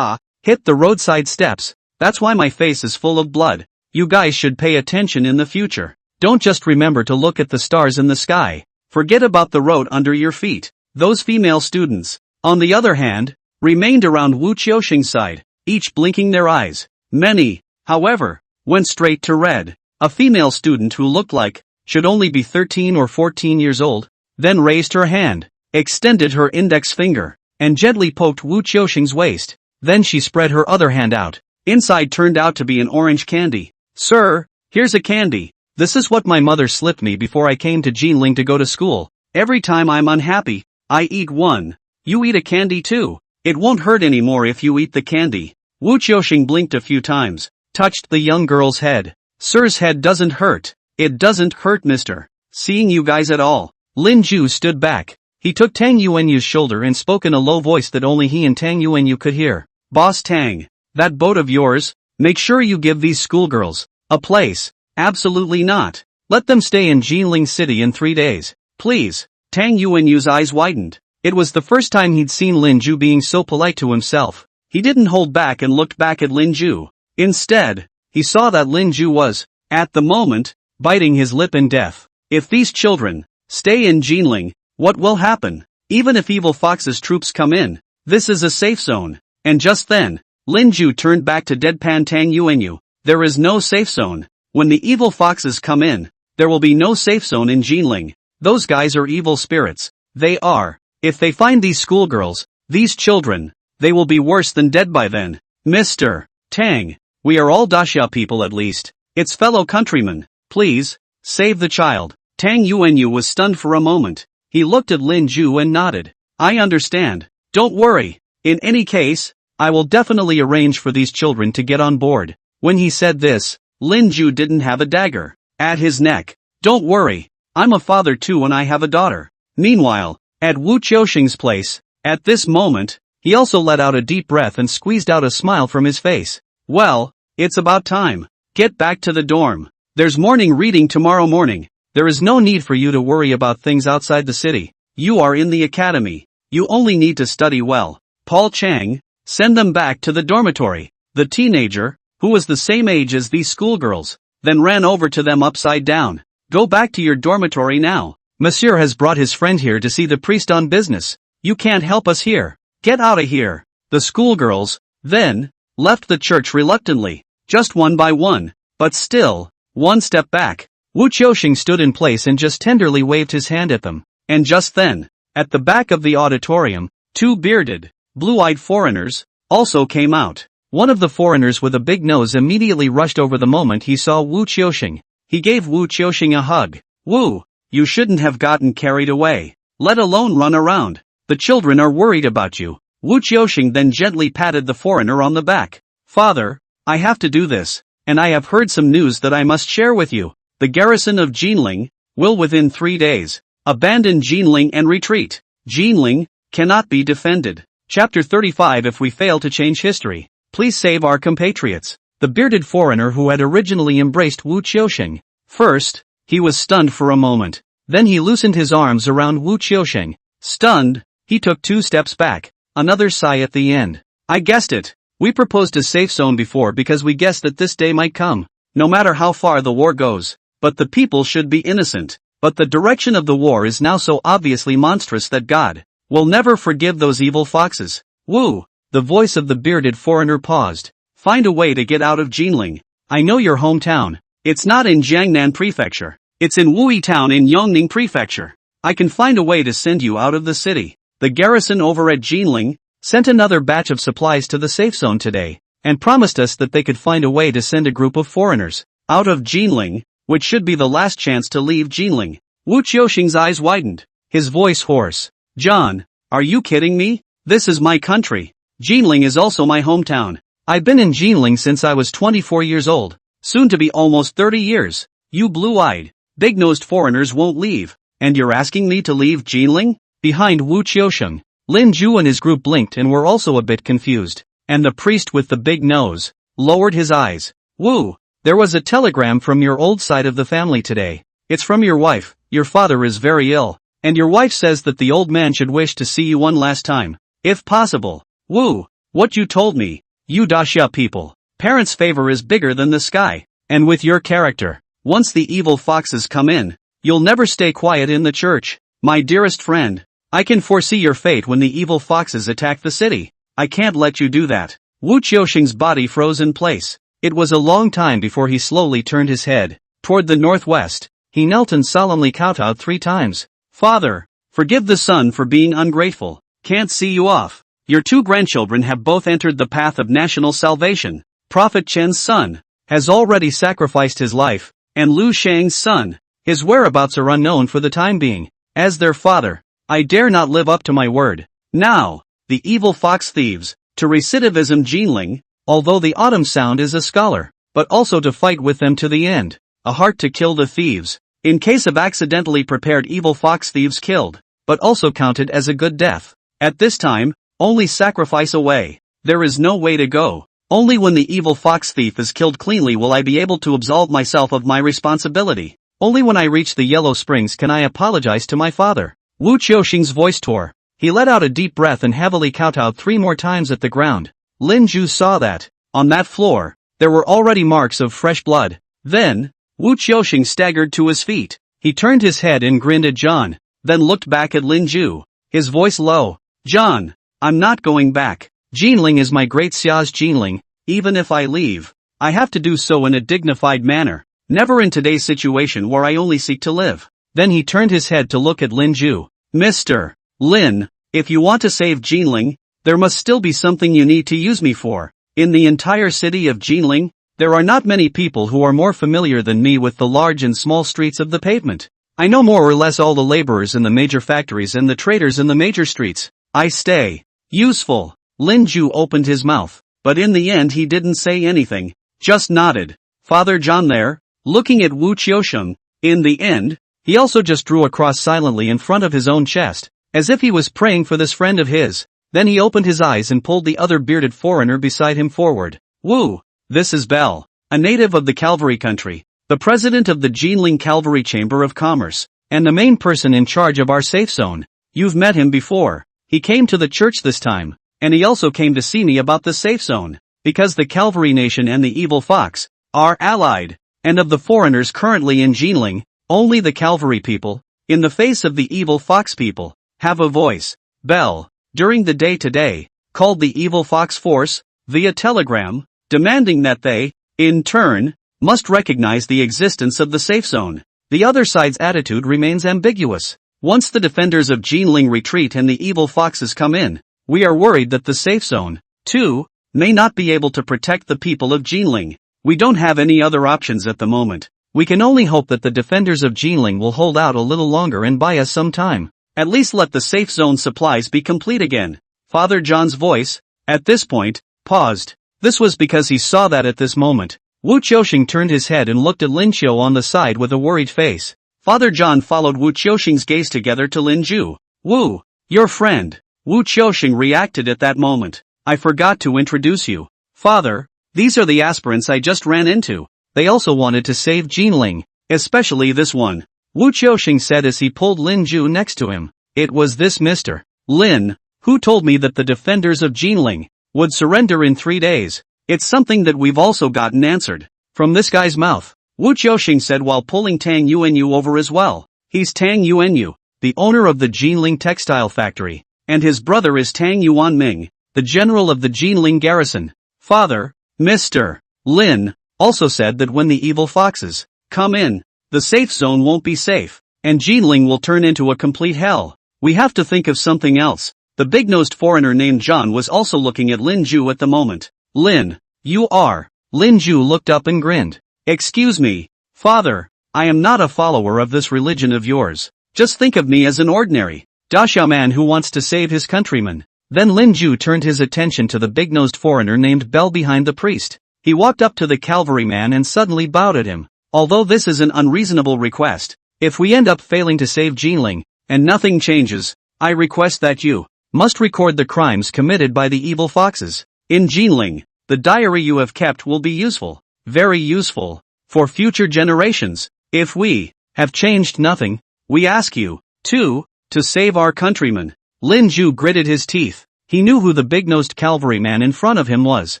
hit the roadside steps. That's why my face is full of blood. You guys should pay attention in the future. Don't just remember to look at the stars in the sky. Forget about the road under your feet. Those female students, on the other hand, remained around Wu Qiuxing's side, each blinking their eyes. Many, however, went straight to red. A female student who looked like should only be 13 or 14 years old, then raised her hand, extended her index finger, and gently poked Wu Qiuxing's waist. Then she spread her other hand out. Inside turned out to be an orange candy. Sir, here's a candy. This is what my mother slipped me before I came to Jinling to go to school. Every time I'm unhappy, I eat one. You eat a candy too. It won't hurt anymore if you eat the candy. Wu Qiuxing blinked a few times, touched the young girl's head. Sir's head doesn't hurt. It doesn't hurt, mister. Seeing you guys at all. Lin Ju stood back. He took Tang Yuanyu's shoulder and spoke in a low voice that only he and Tang Yuanyu could hear. Boss Tang, that boat of yours, make sure you give these schoolgirls a place. Absolutely not. Let them stay in Jinling City in 3 days. Please. Tang Yuanyu's eyes widened. It was the first time he'd seen Lin Ju being so polite to himself. He didn't hold back and looked back at Lin Ju. Instead, he saw that Lin Ju was, at the moment, biting his lip in death. If these children stay in Jinling, what will happen? Even if Evil Fox's troops come in, this is a safe zone. And just then, Lin Ju turned back to deadpan Tang Yuanyu. There is no safe zone. When the Evil Foxes come in, there will be no safe zone in Jinling. Those guys are evil spirits. They are. If they find these schoolgirls, these children, they will be worse than dead by then. Mr. Tang, we are all Daxia people at least. It's fellow countrymen. Please, save the child. Tang Yuanyu was stunned for a moment. He looked at Lin Ju and nodded. I understand. Don't worry. In any case, I will definitely arrange for these children to get on board. When he said this, Lin Ju didn't have a dagger at his neck. Don't worry. I'm a father too and I have a daughter. Meanwhile, at Wu Qiuxing's place, at this moment, he also let out a deep breath and squeezed out a smile from his face. Well, it's about time. Get back to the dorm. There's morning reading tomorrow morning. There is no need for you to worry about things outside the city. You are in the academy. You only need to study well. Paul Chang, send them back to the dormitory. The teenager, who was the same age as these schoolgirls, then ran over to them upside down. Go back to your dormitory now. Monsieur has brought his friend here to see the priest on business. You can't help us here. Get out of here. The schoolgirls, then, left the church reluctantly, just one by one, but still, one step back. Wu Qiuxing stood in place and just tenderly waved his hand at them. And just then, at the back of the auditorium, 2 bearded, blue-eyed foreigners also came out. One of the foreigners with a big nose immediately rushed over the moment he saw Wu Qiuxing. He gave Wu Qiuxing a hug. Wu, you shouldn't have gotten carried away, let alone run around. The children are worried about you. Wu Qiuxing then gently patted the foreigner on the back. Father, I have to do this, and I have heard some news that I must share with you. The garrison of Jinling will within 3 days abandon Jinling and retreat. Jinling cannot be defended. Chapter 35. If we fail to change history, please save our compatriots. The bearded foreigner who had originally embraced Wu Qiuxing. First, he was stunned for a moment. Then he loosened his arms around Wu Qiuxing. Stunned, he took 2 steps back. Another sigh at the end. I guessed it. We proposed a safe zone before because we guessed that this day might come. No matter how far the war goes. But the people should be innocent. But the direction of the war is now so obviously monstrous that God will never forgive those evil foxes. Wu, the voice of the bearded foreigner paused. Find a way to get out of Jinling. I know your hometown. It's not in Jiangnan Prefecture. It's in Wui Town in Yongning Prefecture. I can find a way to send you out of the city. The garrison over at Jinling sent another batch of supplies to the safe zone today, and promised us that they could find a way to send a group of foreigners out of Jinling, which should be the last chance to leave Jinling. Wu Qiuxing's eyes widened, his voice hoarse. John, are you kidding me? This is my country. Jinling is also my hometown. I've been in Jinling since I was 24 years old, soon to be almost 30 years. You blue-eyed, big-nosed foreigners won't leave, and you're asking me to leave Jinling? Behind Wu Qiuxing, Lin Zhu and his group blinked and were also a bit confused, and the priest with the big nose lowered his eyes. Wu, there was a telegram from your old side of the family today. It's from your wife. Your father is very ill, and your wife says that the old man should wish to see you one last time, if possible. Wu, what you told me, you Daxia people. Parents' favor is bigger than the sky, and with your character, once the evil foxes come in, you'll never stay quiet in the church. My dearest friend, I can foresee your fate when the evil foxes attack the city. I can't let you do that. Wu Qiuxing's body froze in place. It was a long time before he slowly turned his head toward the northwest. He knelt and solemnly kowtowed 3 times. Father, forgive the son for being ungrateful. Can't see you off. Your 2 grandchildren have both entered the path of national salvation. Prophet Chen's son has already sacrificed his life, and Lu Shang's son, his whereabouts are unknown for the time being. As their father, I dare not live up to my word. Now, the evil fox thieves, to recidivism Jinling, although the autumn sound is a scholar, but also to fight with them to the end. A heart to kill the thieves, in case of accidentally prepared evil fox thieves killed, but also counted as a good death. At this time, only sacrifice away. There is no way to go. Only when the evil fox thief is killed cleanly will I be able to absolve myself of my responsibility. Only when I reach the Yellow Springs can I apologize to my father. Wu Qiuxing's voice tore. He let out a deep breath and heavily kowtowed 3 more times at the ground. Lin Zhu saw that, on that floor, there were already marks of fresh blood. Then, Wu Qiuxing staggered to his feet. He turned his head and grinned at John, then looked back at Lin Zhu, his voice low. John, I'm not going back. Jinling is my great Xia's Jinling. Even if I leave, I have to do so in a dignified manner, never in today's situation where I only seek to live. Then he turned his head to look at Lin Zhu. Mr. Lin, if you want to save Jinling, there must still be something you need to use me for. In the entire city of Jinling, there are not many people who are more familiar than me with the large and small streets of the pavement. I know more or less all the laborers in the major factories and the traders in the major streets. I stay useful. Lin Zhu opened his mouth, but in the end he didn't say anything, just nodded. Father John there, looking at Wu Qiuxing. In the end, he also just drew a cross silently in front of his own chest, as if he was praying for this friend of his. Then he opened his eyes and pulled the other bearded foreigner beside him forward. Wu, this is Bell, a native of the Cavalry country, the president of the Jinling Cavalry Chamber of Commerce, and the main person in charge of our safe zone. You've met him before. He came to the church this time, and he also came to see me about the safe zone, because the Cavalry Nation and the Evil Fox are allied, and of the foreigners currently in Jinling, only the Cavalry people, in the face of the Evil Fox people, have a voice. Bell, during the day today, called the Evil Fox Force, via telegram, demanding that they, in turn, must recognize the existence of the safe zone. The other side's attitude remains ambiguous. Once the defenders of Jinling retreat and the evil foxes come in, we are worried that the safe zone, too, may not be able to protect the people of Jinling. We don't have any other options at the moment. We can only hope that the defenders of Jinling will hold out a little longer and buy us some time. At least let the safe zone supplies be complete again. Father John's voice, at this point, paused. This was because he saw that at this moment, Wu Qiuxing turned his head and looked at Lin Qiu on the side with a worried face. Father John followed Wu Qiuxing's gaze together to Lin Ju. Wu, your friend. Wu Qiuxing reacted at that moment. I forgot to introduce you. Father, these are the aspirants I just ran into. They also wanted to save Jinling, especially this one. Wu Qiuxing said as he pulled Lin Ju next to him. It was this Mr. Lin, who told me that the defenders of Jinling would surrender in 3 days. It's something that we've also gotten answered from this guy's mouth. Wu Qiuxing said while pulling Tang Yuanyu over as well. He's Tang Yuanyu, the owner of the Jinling textile factory, and his brother is Tang Yuanming, the general of the Jinling garrison. Father, Mr. Lin, also said that when the evil foxes come in, the safe zone won't be safe, and Jinling will turn into a complete hell. We have to think of something else. The big-nosed foreigner named John was also looking at Lin Ju at the moment. Lin, you are. Lin Ju looked up and grinned. Excuse me, Father, I am not a follower of this religion of yours. Just think of me as an ordinary Daxia man who wants to save his countrymen. Then Lin Ju turned his attention to the big-nosed foreigner named Bell behind the priest. He walked up to the cavalryman and suddenly bowed at him. Although this is an unreasonable request, if we end up failing to save Jinling, and nothing changes, I request that you must record the crimes committed by the evil foxes. In Jinling, the diary you have kept will be useful, very useful, for future generations. If we have changed nothing, we ask you to save our countrymen. Lin Ju gritted his teeth. He knew who the big-nosed cavalryman in front of him was.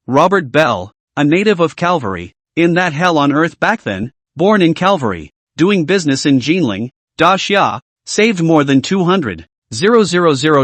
Robert Bell, a native of Calvary, in that hell on earth back then, born in Calvary, doing business in Jinling, Daxia, saved more than 200,000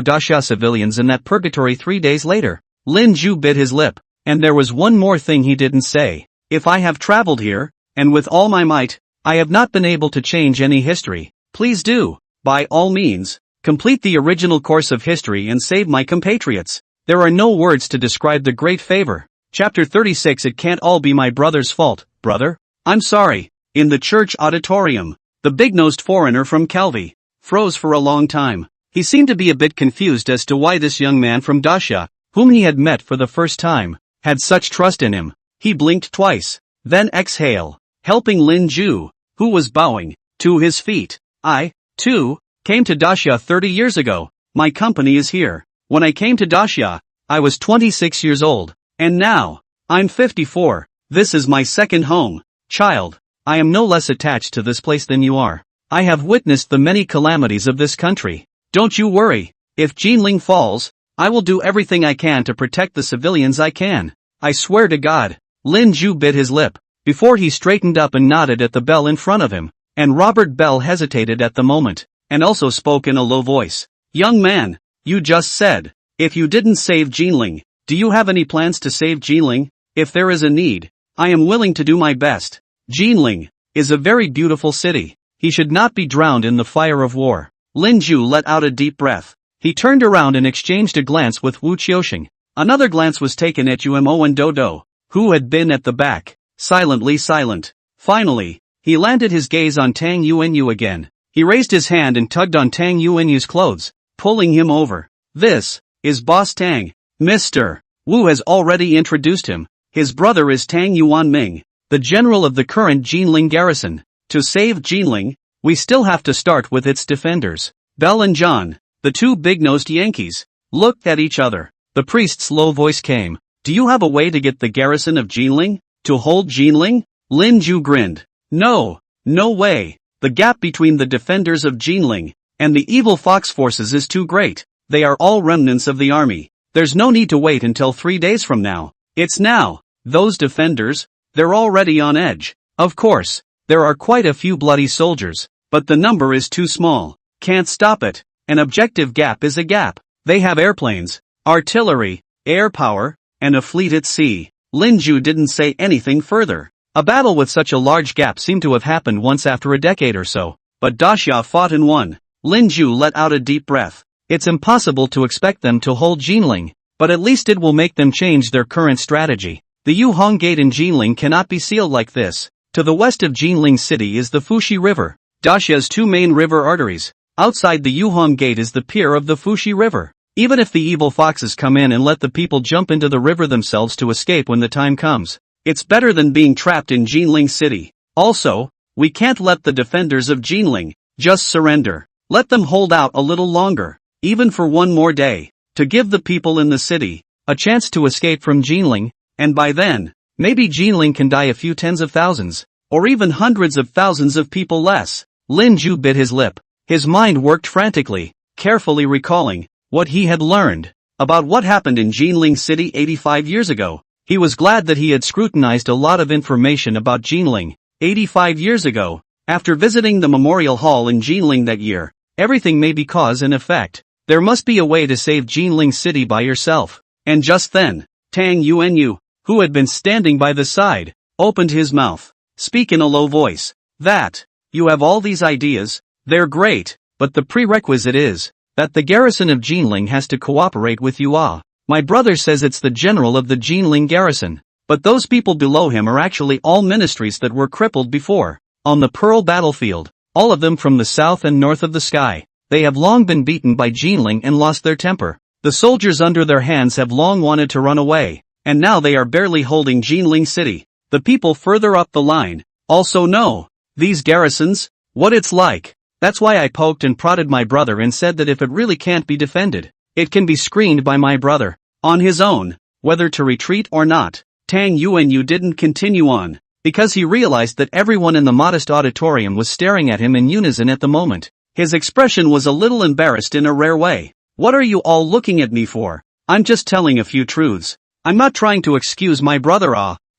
Daxia civilians in that purgatory 3 days later. Lin Ju bit his lip, and there was one more thing he didn't say. If I have traveled here, and with all my might, I have not been able to change any history, please do, by all means, complete the original course of history and save my compatriots. There are no words to describe the great favor. Chapter 36. It can't all be my brother's fault, brother. I'm sorry. In the church auditorium, the big-nosed foreigner from Calvi froze for a long time. He seemed to be a bit confused as to why this young man from Daxia, whom he had met for the first time, had such trust in him. He blinked twice, then exhaled, helping Lin Ju, who was bowing to his feet. I, too, came to Daxia 30 years ago. My company is here. When I came to Daxia, I was 26 years old, and now, I'm 54. This is my second home. Child, I am no less attached to this place than you are. I have witnessed the many calamities of this country. Don't you worry. If Jinling falls, I will do everything I can to protect the civilians I can. I swear to God. Lin Ju bit his lip, before he straightened up and nodded at the bell in front of him, and Robert Bell hesitated at the moment, and also spoke in a low voice. Young man, you just said, if you didn't save Jinling, do you have any plans to save Jinling? If there is a need, I am willing to do my best. Jinling is a very beautiful city. He should not be drowned in the fire of war. Lin Ju let out a deep breath. He turned around and exchanged a glance with Wu Qiuxing. Another glance was taken at Umo and Dodo, who had been at the back, silently silent. Finally, he landed his gaze on Tang Yuanyu again. He raised his hand and tugged on Tang Yuanyu's clothes, pulling him over. This is Boss Tang. Mr. Wu has already introduced him. His brother is Tang Yuanming, the general of the current Jinling garrison. To save Jinling, we still have to start with its defenders. Bell and John, the two big-nosed Yankees, looked at each other. The priest's low voice came. Do you have a way to get the garrison of Jinling to hold Jinling? Lin Ju grinned. No way. The gap between the defenders of Jinling and the evil fox forces is too great. They are all remnants of the army. There's no need to wait until 3 days from now. It's now. Those defenders, they're already on edge. Of course, there are quite a few bloody soldiers, but the number is too small. Can't stop it. An objective gap is a gap. They have airplanes, artillery, air power, and a fleet at sea. Lin Ju didn't say anything further. A battle with such a large gap seemed to have happened once after a decade or so, but Daxia fought and won. Lin Ju let out a deep breath. It's impossible to expect them to hold Jinling, but at least it will make them change their current strategy. The Yuhong Gate in Jinling cannot be sealed like this. To the west of Jinling City is the Fuxi River, Daxia's two main river arteries. Outside the Yuhong Gate is the pier of the Fuxi River. Even if the evil foxes come in and let the people jump into the river themselves to escape when the time comes, it's better than being trapped in Jinling City. Also, we can't let the defenders of Jinling just surrender. Let them hold out a little longer, even for one more day, to give the people in the city a chance to escape from Jinling, and by then, maybe Jinling can die a few tens of thousands, or even hundreds of thousands of people less. Lin Ju bit his lip. His mind worked frantically, carefully recalling what he had learned about what happened in Jinling City 85 years ago. He was glad that he had scrutinized a lot of information about Jinling 85 years ago. After visiting the memorial hall in Jinling that year, everything may be cause and effect. There must be a way to save Jinling City by yourself. And just then, Tang Yuanyu, who had been standing by the side, opened his mouth. Speak in a low voice. That, you have all these ideas, they're great, but the prerequisite is that the garrison of Jinling has to cooperate with you. My brother says it's the general of the Jinling garrison, but those people below him are actually all ministries that were crippled before. On the Pearl battlefield, all of them from the south and north of the sky, they have long been beaten by Jinling and lost their temper. The soldiers under their hands have long wanted to run away, and now they are barely holding Jinling City. The people further up the line also know these garrisons, what it's like. That's why I poked and prodded my brother and said that if it really can't be defended, it can be screened by my brother on his own, whether to retreat or not. Tang Yuanyu didn't continue on, because he realized that everyone in the modest auditorium was staring at him in unison at the moment. His expression was a little embarrassed in a rare way. What are you all looking at me for? I'm just telling a few truths. I'm not trying to excuse my brother.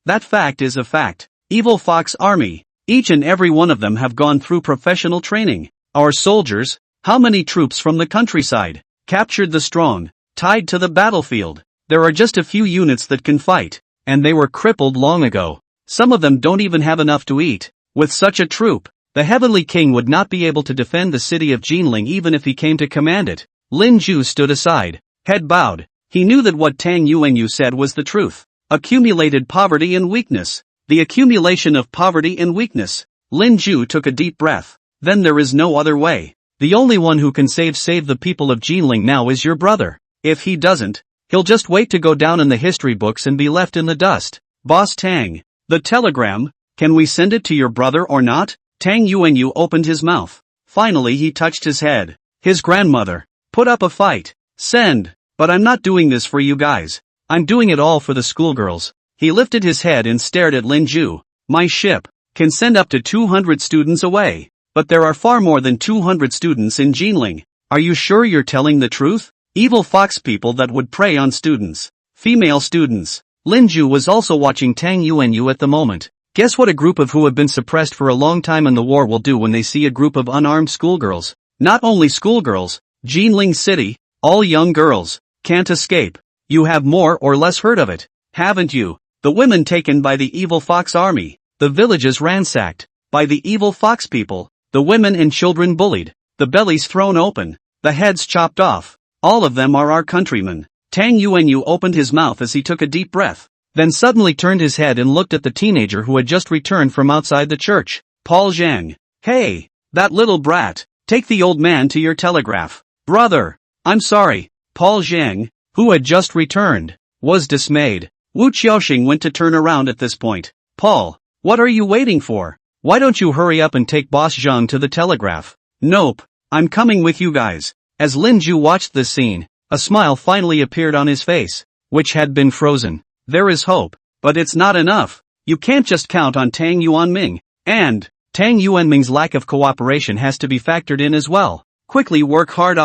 That fact is a fact. Evil Fox Army, each and every one of them have gone through professional training. Our soldiers, how many troops from the countryside, captured the strong, tied to the battlefield? There are just a few units that can fight, and they were crippled long ago. Some of them don't even have enough to eat. With such a troop, the Heavenly King would not be able to defend the city of Jinling even if he came to command it. Lin Ju stood aside, head bowed. He knew that what Tang Yuanyu said was the truth. Accumulated poverty and weakness. The accumulation of poverty and weakness. Lin Ju took a deep breath. Then there is no other way. The only one who can save the people of Jinling now is your brother. If he doesn't, he'll just wait to go down in the history books and be left in the dust. Boss Tang, the telegram, can we send it to your brother or not? Tang Yuanyu opened his mouth. Finally he touched his head. His grandmother, put up a fight. Send, but I'm not doing this for you guys. I'm doing it all for the schoolgirls. He lifted his head and stared at Lin Ju. My ship can send up to 200 students away. But there are far more than 200 students in Jinling. Are you sure you're telling the truth? Evil fox people that would prey on students. Female students. Lin Ju was also watching Tang Yuanyu at the moment. Guess what a group of who have been suppressed for a long time in the war will do when they see a group of unarmed schoolgirls. Not only schoolgirls, Jinling City, all young girls, can't escape. You have more or less heard of it, haven't you? The women taken by the evil fox army, the villages ransacked by the evil fox people. The women and children bullied, the bellies thrown open, the heads chopped off. All of them are our countrymen. Tang Yuanyu opened his mouth as he took a deep breath, then suddenly turned his head and looked at the teenager who had just returned from outside the church. Paul Zhang. Hey, that little brat, take the old man to your telegraph. Brother, I'm sorry. Paul Zhang, who had just returned, was dismayed. Wu Qiaoxing went to turn around at this point. Paul, what are you waiting for? Why don't you hurry up and take Boss Zhang to the telegraph? Nope, I'm coming with you guys. As Lin Ju watched this scene, a smile finally appeared on his face, which had been frozen. There is hope, but it's not enough. You can't just count on Tang Yuanming, and Tang Yuanming's lack of cooperation has to be factored in as well. Quickly work hard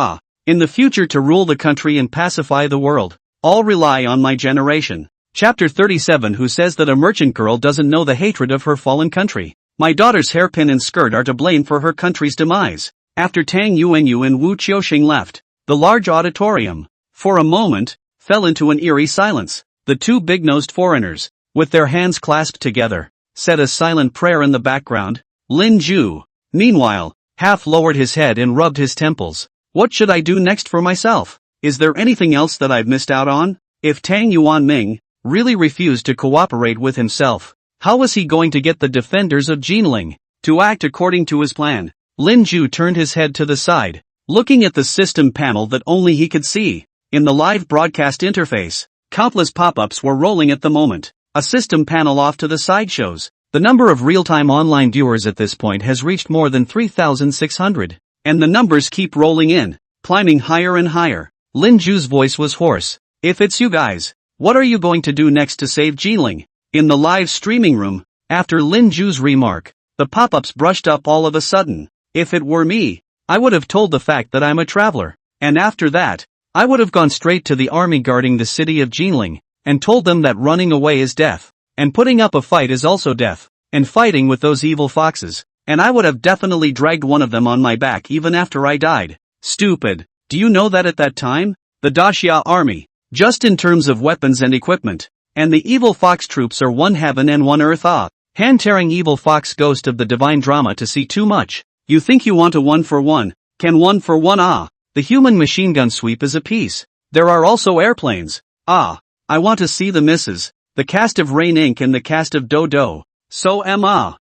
in the future to rule the country and pacify the world. All rely on my generation. Chapter 37. Who says that a merchant girl doesn't know the hatred of her fallen country? My daughter's hairpin and skirt are to blame for her country's demise. After Tang Yuanyu and Wu Qiaoxing left, the large auditorium, for a moment, fell into an eerie silence. The two big-nosed foreigners, with their hands clasped together, said a silent prayer in the background. Lin Ju, meanwhile, half lowered his head and rubbed his temples. What should I do next for myself? Is there anything else that I've missed out on? If Tang Yuanming really refused to cooperate with himself, how was he going to get the defenders of Jinling to act according to his plan? Lin Ju turned his head to the side, looking at the system panel that only he could see. In the live broadcast interface, countless pop-ups were rolling at the moment. A system panel off to the side shows the number of real-time online viewers at this point has reached more than 3,600. And the numbers keep rolling in, climbing higher and higher. Lin Ju's voice was hoarse. If it's you guys, what are you going to do next to save Jinling? In the live streaming room, after Lin Ju's remark, the pop-ups brushed up all of a sudden. If it were me, I would have told the fact that I'm a traveler. And after that, I would have gone straight to the army guarding the city of Jinling, and told them that running away is death, and putting up a fight is also death, and fighting with those evil foxes, and I would have definitely dragged one of them on my back even after I died. Stupid. Do you know that at that time, the Daxia army, just in terms of weapons and equipment, and the evil fox troops are one heaven and one earth hand-tearing evil fox ghost of the divine drama to see too much. You think you want a 1-for-1, can 1-for-1 the human machine gun sweep is a piece. There are also airplanes. I want to see the misses, the cast of Rain Inc. and the cast of Dodo. So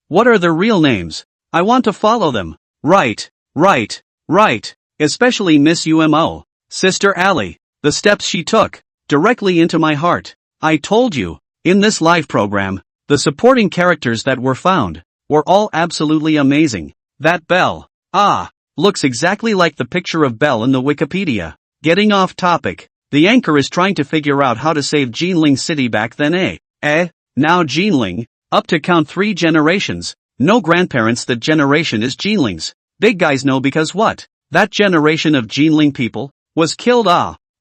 what are their real names? I want to follow them. Right. Especially Miss UMO, Sister Allie, the steps she took, directly into my heart. I told you, in this live program, the supporting characters that were found, were all absolutely amazing. That Belle, looks exactly like the picture of Belle in the Wikipedia. Getting off topic. The anchor is trying to figure out how to save Jinling City back then now Jinling, up to count 3 generations, no grandparents that generation is Jinling's. Big guys know because what? That generation of Jinling people, was killed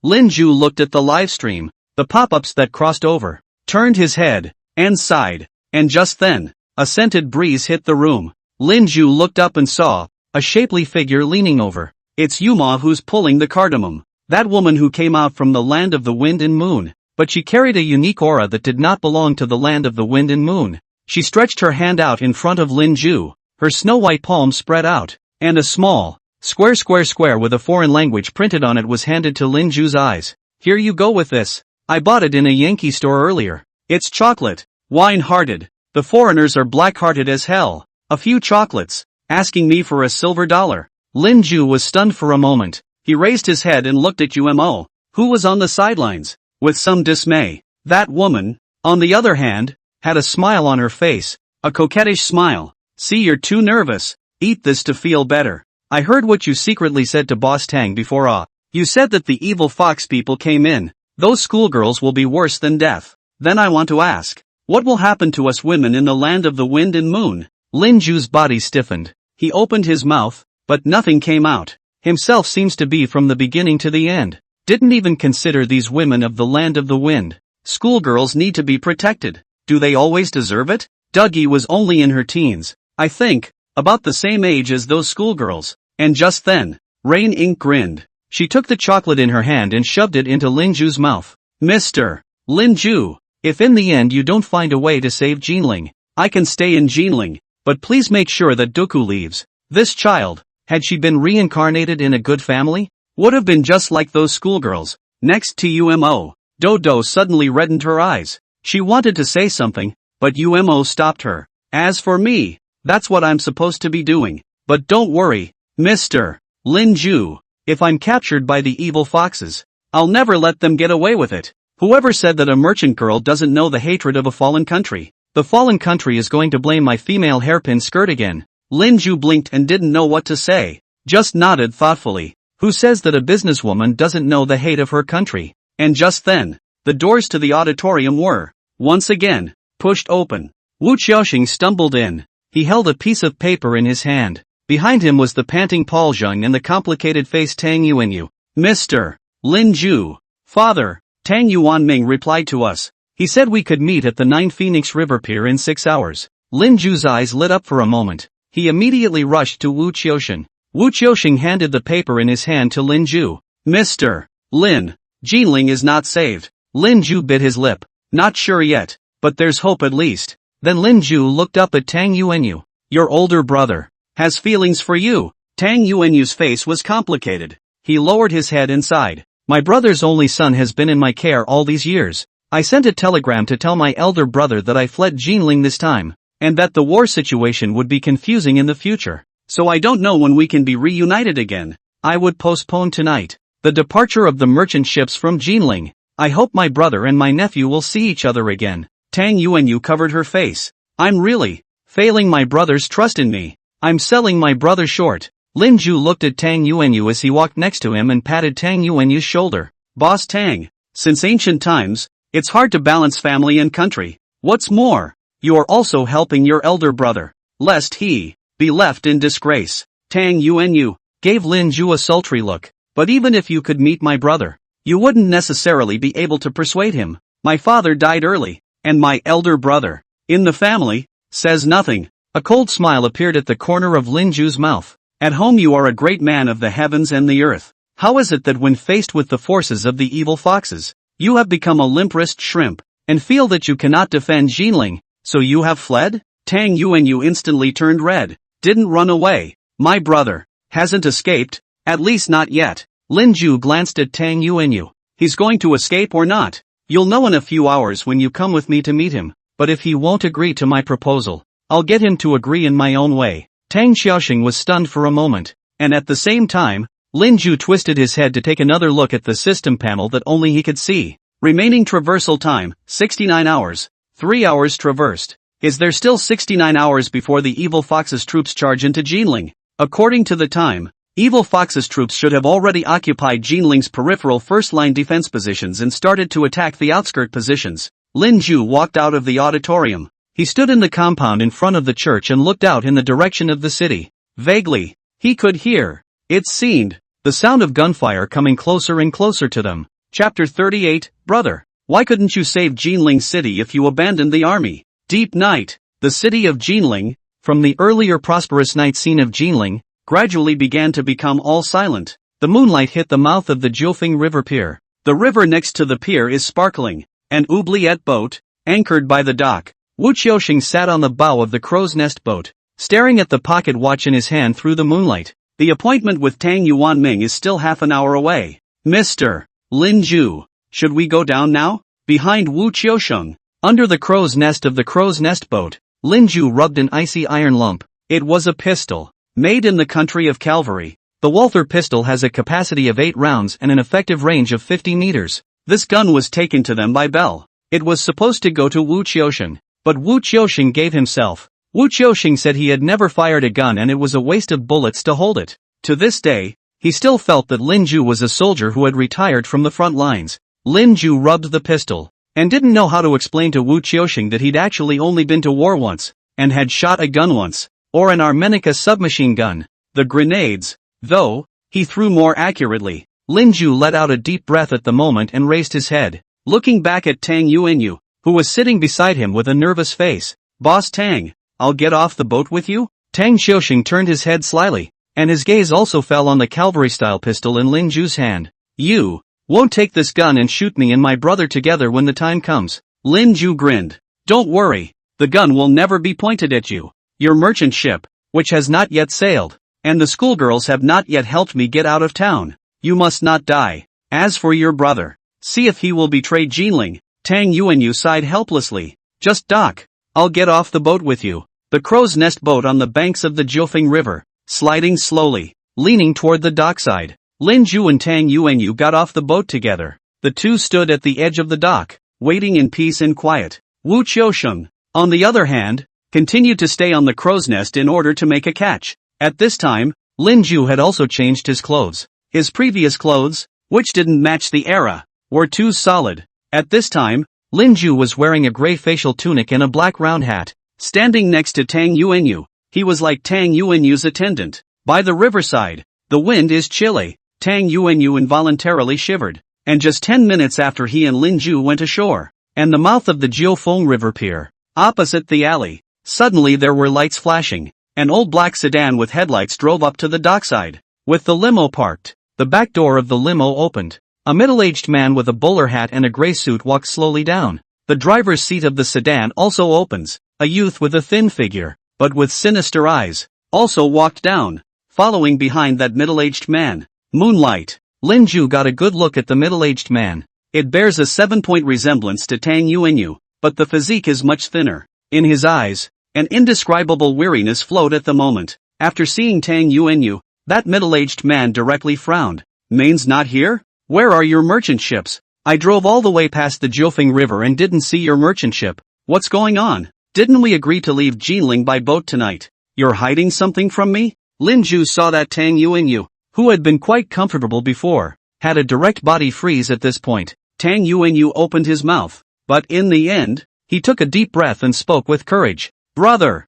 Lin Ju looked at the live stream, the pop-ups that crossed over, turned his head, and sighed, and just then, a scented breeze hit the room. Lin Ju looked up and saw, a shapely figure leaning over. It's Yuma who's pulling the cardamom. That woman who came out from the land of the wind and moon, but she carried a unique aura that did not belong to the land of the wind and moon. She stretched her hand out in front of Lin Ju, her snow-white palm spread out, and a small, square with a foreign language printed on it was handed to Lin Ju's eyes. Here you go with this. I bought it in a Yankee store earlier. It's chocolate, wine-hearted. The foreigners are black-hearted as hell. A few chocolates, asking me for a silver dollar. Lin Ju was stunned for a moment. He raised his head and looked at UMO, who was on the sidelines, with some dismay. That woman, on the other hand, had a smile on her face, a coquettish smile. See, you're too nervous. Eat this to feel better. I heard what you secretly said to Boss Tang before You said that the evil fox people came in. Those schoolgirls will be worse than death. Then I want to ask, what will happen to us women in the land of the wind and moon? Lin Ju's body stiffened. He opened his mouth, but nothing came out. Himself seems to be from the beginning to the end. Didn't even consider these women of the land of the wind. Schoolgirls need to be protected. Do they always deserve it? Dougie was only in her teens, I think, about the same age as those schoolgirls. And just then, Rain Inc. grinned. She took the chocolate in her hand and shoved it into Lin Ju's mouth. Mr. Lin Ju, if in the end you don't find a way to save Jinling, I can stay in Jinling, but please make sure that Dooku leaves. This child, had she been reincarnated in a good family, would have been just like those schoolgirls. Next to UMO, Dodo suddenly reddened her eyes. She wanted to say something, but UMO stopped her. As for me, that's what I'm supposed to be doing. But don't worry, Mr. Lin Ju, if I'm captured by the evil foxes, I'll never let them get away with it. Whoever said that a merchant girl doesn't know the hatred of a fallen country? The fallen country is going to blame my female hairpin skirt again. Lin Ju blinked and didn't know what to say, just nodded thoughtfully. Who says that a businesswoman doesn't know the hate of her country? And just then, the doors to the auditorium were, once again, pushed open. Wu Qiaoxing stumbled in. He held a piece of paper in his hand. Behind him was the panting Paul Zheng and the complicated-faced Tang Yuanyu. Mr. Lin Ju, father, Tang Yuanming replied to us. He said we could meet at the 9 Phoenix River Pier in 6 hours. Lin Ju's eyes lit up for a moment. He immediately rushed to Wu Qiaoxing. Wu Qiaoxing handed the paper in his hand to Lin Ju. Mr. Lin, Jinling is not saved. Lin Ju bit his lip. Not sure yet, but there's hope at least. Then Lin Ju looked up at Tang Yuanyu. Your older brother has feelings for you. Tang Yuanyu's face was complicated. He lowered his head and sighed. My brother's only son has been in my care all these years. I sent a telegram to tell my elder brother that I fled Jinling this time, and that the war situation would be confusing in the future. So I don't know when we can be reunited again. I would postpone tonight. The departure of the merchant ships from Jinling. I hope my brother and my nephew will see each other again. Tang Yuanyu covered her face. I'm really failing my brother's trust in me. I'm selling my brother short. Lin Ju looked at Tang Yuanyu as he walked next to him and patted Tang Yuanyu's shoulder. Boss Tang, since ancient times, it's hard to balance family and country. What's more, you are also helping your elder brother, lest he be left in disgrace. Tang Yuanyu gave Lin Ju a sultry look. But even if you could meet my brother, you wouldn't necessarily be able to persuade him. My father died early, and my elder brother, in the family, says nothing. A cold smile appeared at the corner of Lin Ju's mouth. At home you are a great man of the heavens and the earth. How is it that when faced with the forces of the evil foxes, you have become a limp-wrist shrimp, and feel that you cannot defend Jinling, so you have fled? Tang Yuanyu instantly turned red. Didn't run away. My brother hasn't escaped, at least not yet. Lin Ju glanced at Tang Yuanyu. He's going to escape or not? You'll know in a few hours when you come with me to meet him, but if he won't agree to my proposal, I'll get him to agree in my own way. Tang Xiaoxing was stunned for a moment, and at the same time, Lin Ju twisted his head to take another look at the system panel that only he could see. Remaining traversal time, 69 hours. 3 hours traversed. Is there still 69 hours before the evil fox's troops charge into Jinling? According to the time, evil fox's troops should have already occupied Jinling's peripheral first-line defense positions and started to attack the outskirt positions. Lin Ju walked out of the auditorium. He stood in the compound in front of the church and looked out in the direction of the city. Vaguely, he could hear, it seemed, the sound of gunfire coming closer and closer to them. Chapter 38, Brother, why couldn't you save Jinling City if you abandoned the army? Deep night. The city of Jinling, from the earlier prosperous night scene of Jinling, gradually began to become all silent. The moonlight hit the mouth of the Jiufeng River Pier. The river next to the pier is sparkling. An oubliette boat, anchored by the dock. Wu Qiuxing sat on the bow of the crow's nest boat, staring at the pocket watch in his hand through the moonlight. The appointment with Tang Yuanming is still half an hour away. Mr. Lin Ju, should we go down now? Behind Wu Qiuxing, under the crow's nest of the crow's nest boat, Lin Ju rubbed an icy iron lump. It was a pistol. Made in the country of Calvary, the Walther pistol has a capacity of 8 rounds and an effective range of 50 meters. This gun was taken to them by Bell. It was supposed to go to Wu Qiuxing, but Wu Qiuxing gave himself. Wu Qiuxing said he had never fired a gun and it was a waste of bullets to hold it. To this day, he still felt that Lin Ju was a soldier who had retired from the front lines. Lin Ju rubbed the pistol, and didn't know how to explain to Wu Qiuxing that he'd actually only been to war once, and had shot a gun once. Or an Armenica submachine gun. The grenades, though, he threw more accurately. Lin Ju let out a deep breath at the moment and raised his head, looking back at Tang Yuanyu, who was sitting beside him with a nervous face. Boss Tang, I'll get off the boat with you? Tang Xiaoxing turned his head slyly, and his gaze also fell on the cavalry-style pistol in Lin Ju's hand. You won't take this gun and shoot me and my brother together when the time comes. Lin Ju grinned. Don't worry, the gun will never be pointed at you. Your merchant ship, which has not yet sailed, and the schoolgirls have not yet helped me get out of town. You must not die. As for your brother, see if he will betray Jinling. Tang Yuanyu sighed helplessly. Just dock. I'll get off the boat with you. The crow's nest boat on the banks of the Jiufeng River, sliding slowly, leaning toward the dockside. Lin Ju and Tang Yuanyu got off the boat together. The two stood at the edge of the dock, waiting in peace and quiet. Wu Qiuxing, on the other hand, continued to stay on the crow's nest in order to make a catch. At this time, Lin Ju had also changed his clothes. His previous clothes, which didn't match the era, were too solid. At this time, Lin Ju was wearing a gray facial tunic and a black round hat. Standing next to Tang Yuanyu, he was like Tang Yuanyu's attendant. By the riverside, the wind is chilly. Tang Yuanyu involuntarily shivered. And just 10 minutes after he and Lin Ju went ashore, and the mouth of the Jiufeng River Pier, opposite the alley, suddenly there were lights flashing. An old black sedan with headlights drove up to the dockside. With the limo parked, the back door of the limo opened. A middle-aged man with a bowler hat and a gray suit walked slowly down. The driver's seat of the sedan also opens. A youth with a thin figure, but with sinister eyes, also walked down, following behind that middle-aged man. Moonlight. Lin Ju got a good look at the middle-aged man. It bears a 7-point resemblance to Tang Yuanyu, but the physique is much thinner. In his eyes, an indescribable weariness flowed at the moment. After seeing Tang Yuanyu, that middle-aged man directly frowned. Main's not here? Where are your merchant ships? I drove all the way past the Jiufeng River and didn't see your merchant ship. What's going on? Didn't we agree to leave Jinling by boat tonight? You're hiding something from me? Lin Ju saw that Tang Yuanyu, who had been quite comfortable before, had a direct body freeze at this point. Tang Yuanyu opened his mouth, but in the end, he took a deep breath and spoke with courage. Brother,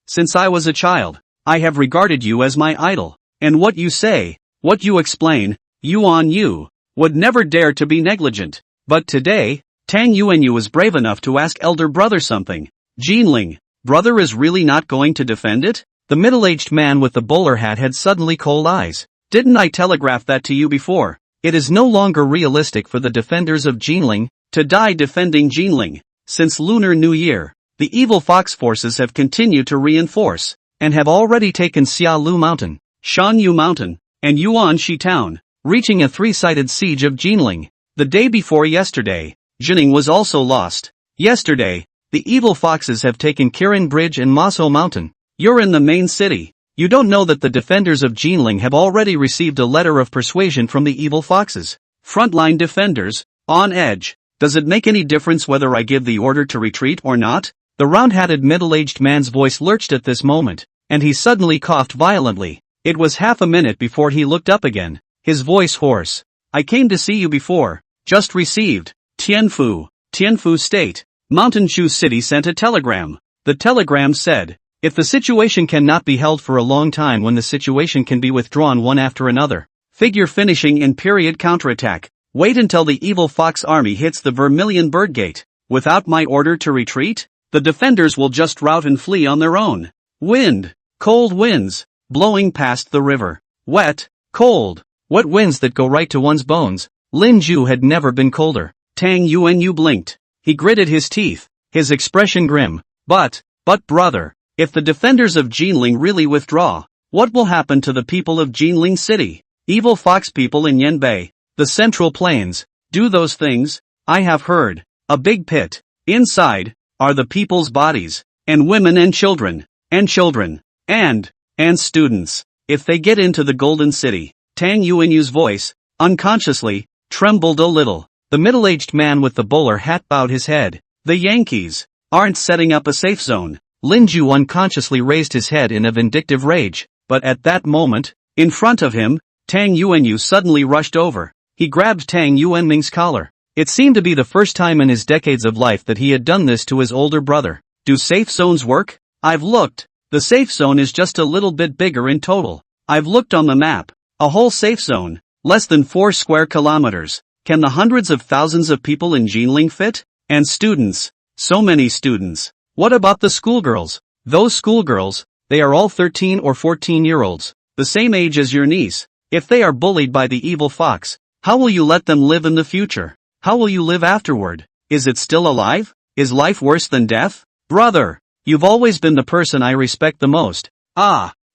since I was a child, I have regarded you as my idol, and what you say, what you explain, Yuan Yu, would never dare to be negligent. But today, Tang Yuanyu was brave enough to ask elder brother something. Jinling, brother is really not going to defend it? The middle-aged man with the bowler hat had suddenly cold eyes. Didn't I telegraph that to you before? It is no longer realistic for the defenders of Jinling to die defending Jinling. Since Lunar New Year, the evil fox forces have continued to reinforce, and have already taken Xiaolu Mountain, Shanyu Mountain, and Yuanxi Town, reaching a three-sided siege of Jinling. The day before yesterday, Jining was also lost. Yesterday, the evil foxes have taken Kirin Bridge and Maso Mountain. You're in the main city. You don't know that the defenders of Jinling have already received a letter of persuasion from the evil foxes. Frontline defenders, on edge. Does it make any difference whether I give the order to retreat or not? The round-hatted middle-aged man's voice lurched at this moment, and he suddenly coughed violently. It was half a minute before he looked up again, his voice hoarse. I came to see you before. Just received. Tianfu State. Mountain Chu City sent a telegram. The telegram said, if the situation cannot be held for a long time, when the situation can be withdrawn one after another. Figure finishing in period counterattack. Wait until the evil fox army hits the Vermilion Bird Gate. Without my order to retreat, the defenders will just rout and flee on their own. Wind. Cold winds. Blowing past the river. Wet. Cold. What winds that go right to one's bones. Lin Ju had never been colder. Tang Yuanyu blinked. He gritted his teeth, his expression grim. But brother, if the defenders of Jinling really withdraw, what will happen to the people of Jinling City? Evil fox people in Yanbei, the Central Plains, do those things? I have heard. A big pit. Inside are the people's bodies, and women and children, and students. If they get into the Golden City, Tang Yuanyu's voice, unconsciously, trembled a little. The middle-aged man with the bowler hat bowed his head. The Yankees aren't setting up a safe zone. Lin Ju unconsciously raised his head in a vindictive rage, but at that moment, in front of him, Tang Yuanyu suddenly rushed over. He grabbed Tang Yuanming's collar. It seemed to be the first time in his decades of life that he had done this to his older brother. Do safe zones work? I've looked. The safe zone is just a little bit bigger in total. I've looked on the map. A whole safe zone, less than 4 square kilometers. Can the hundreds of thousands of people in Jinling fit? And students. So many students. What about the schoolgirls? Those schoolgirls, they are all 13 or 14-year-olds, the same age as your niece. If they are bullied by the evil fox, how will you let them live in the future? How will you live afterward? Is it still alive? Is life worse than death? Brother, you've always been the person I respect the most.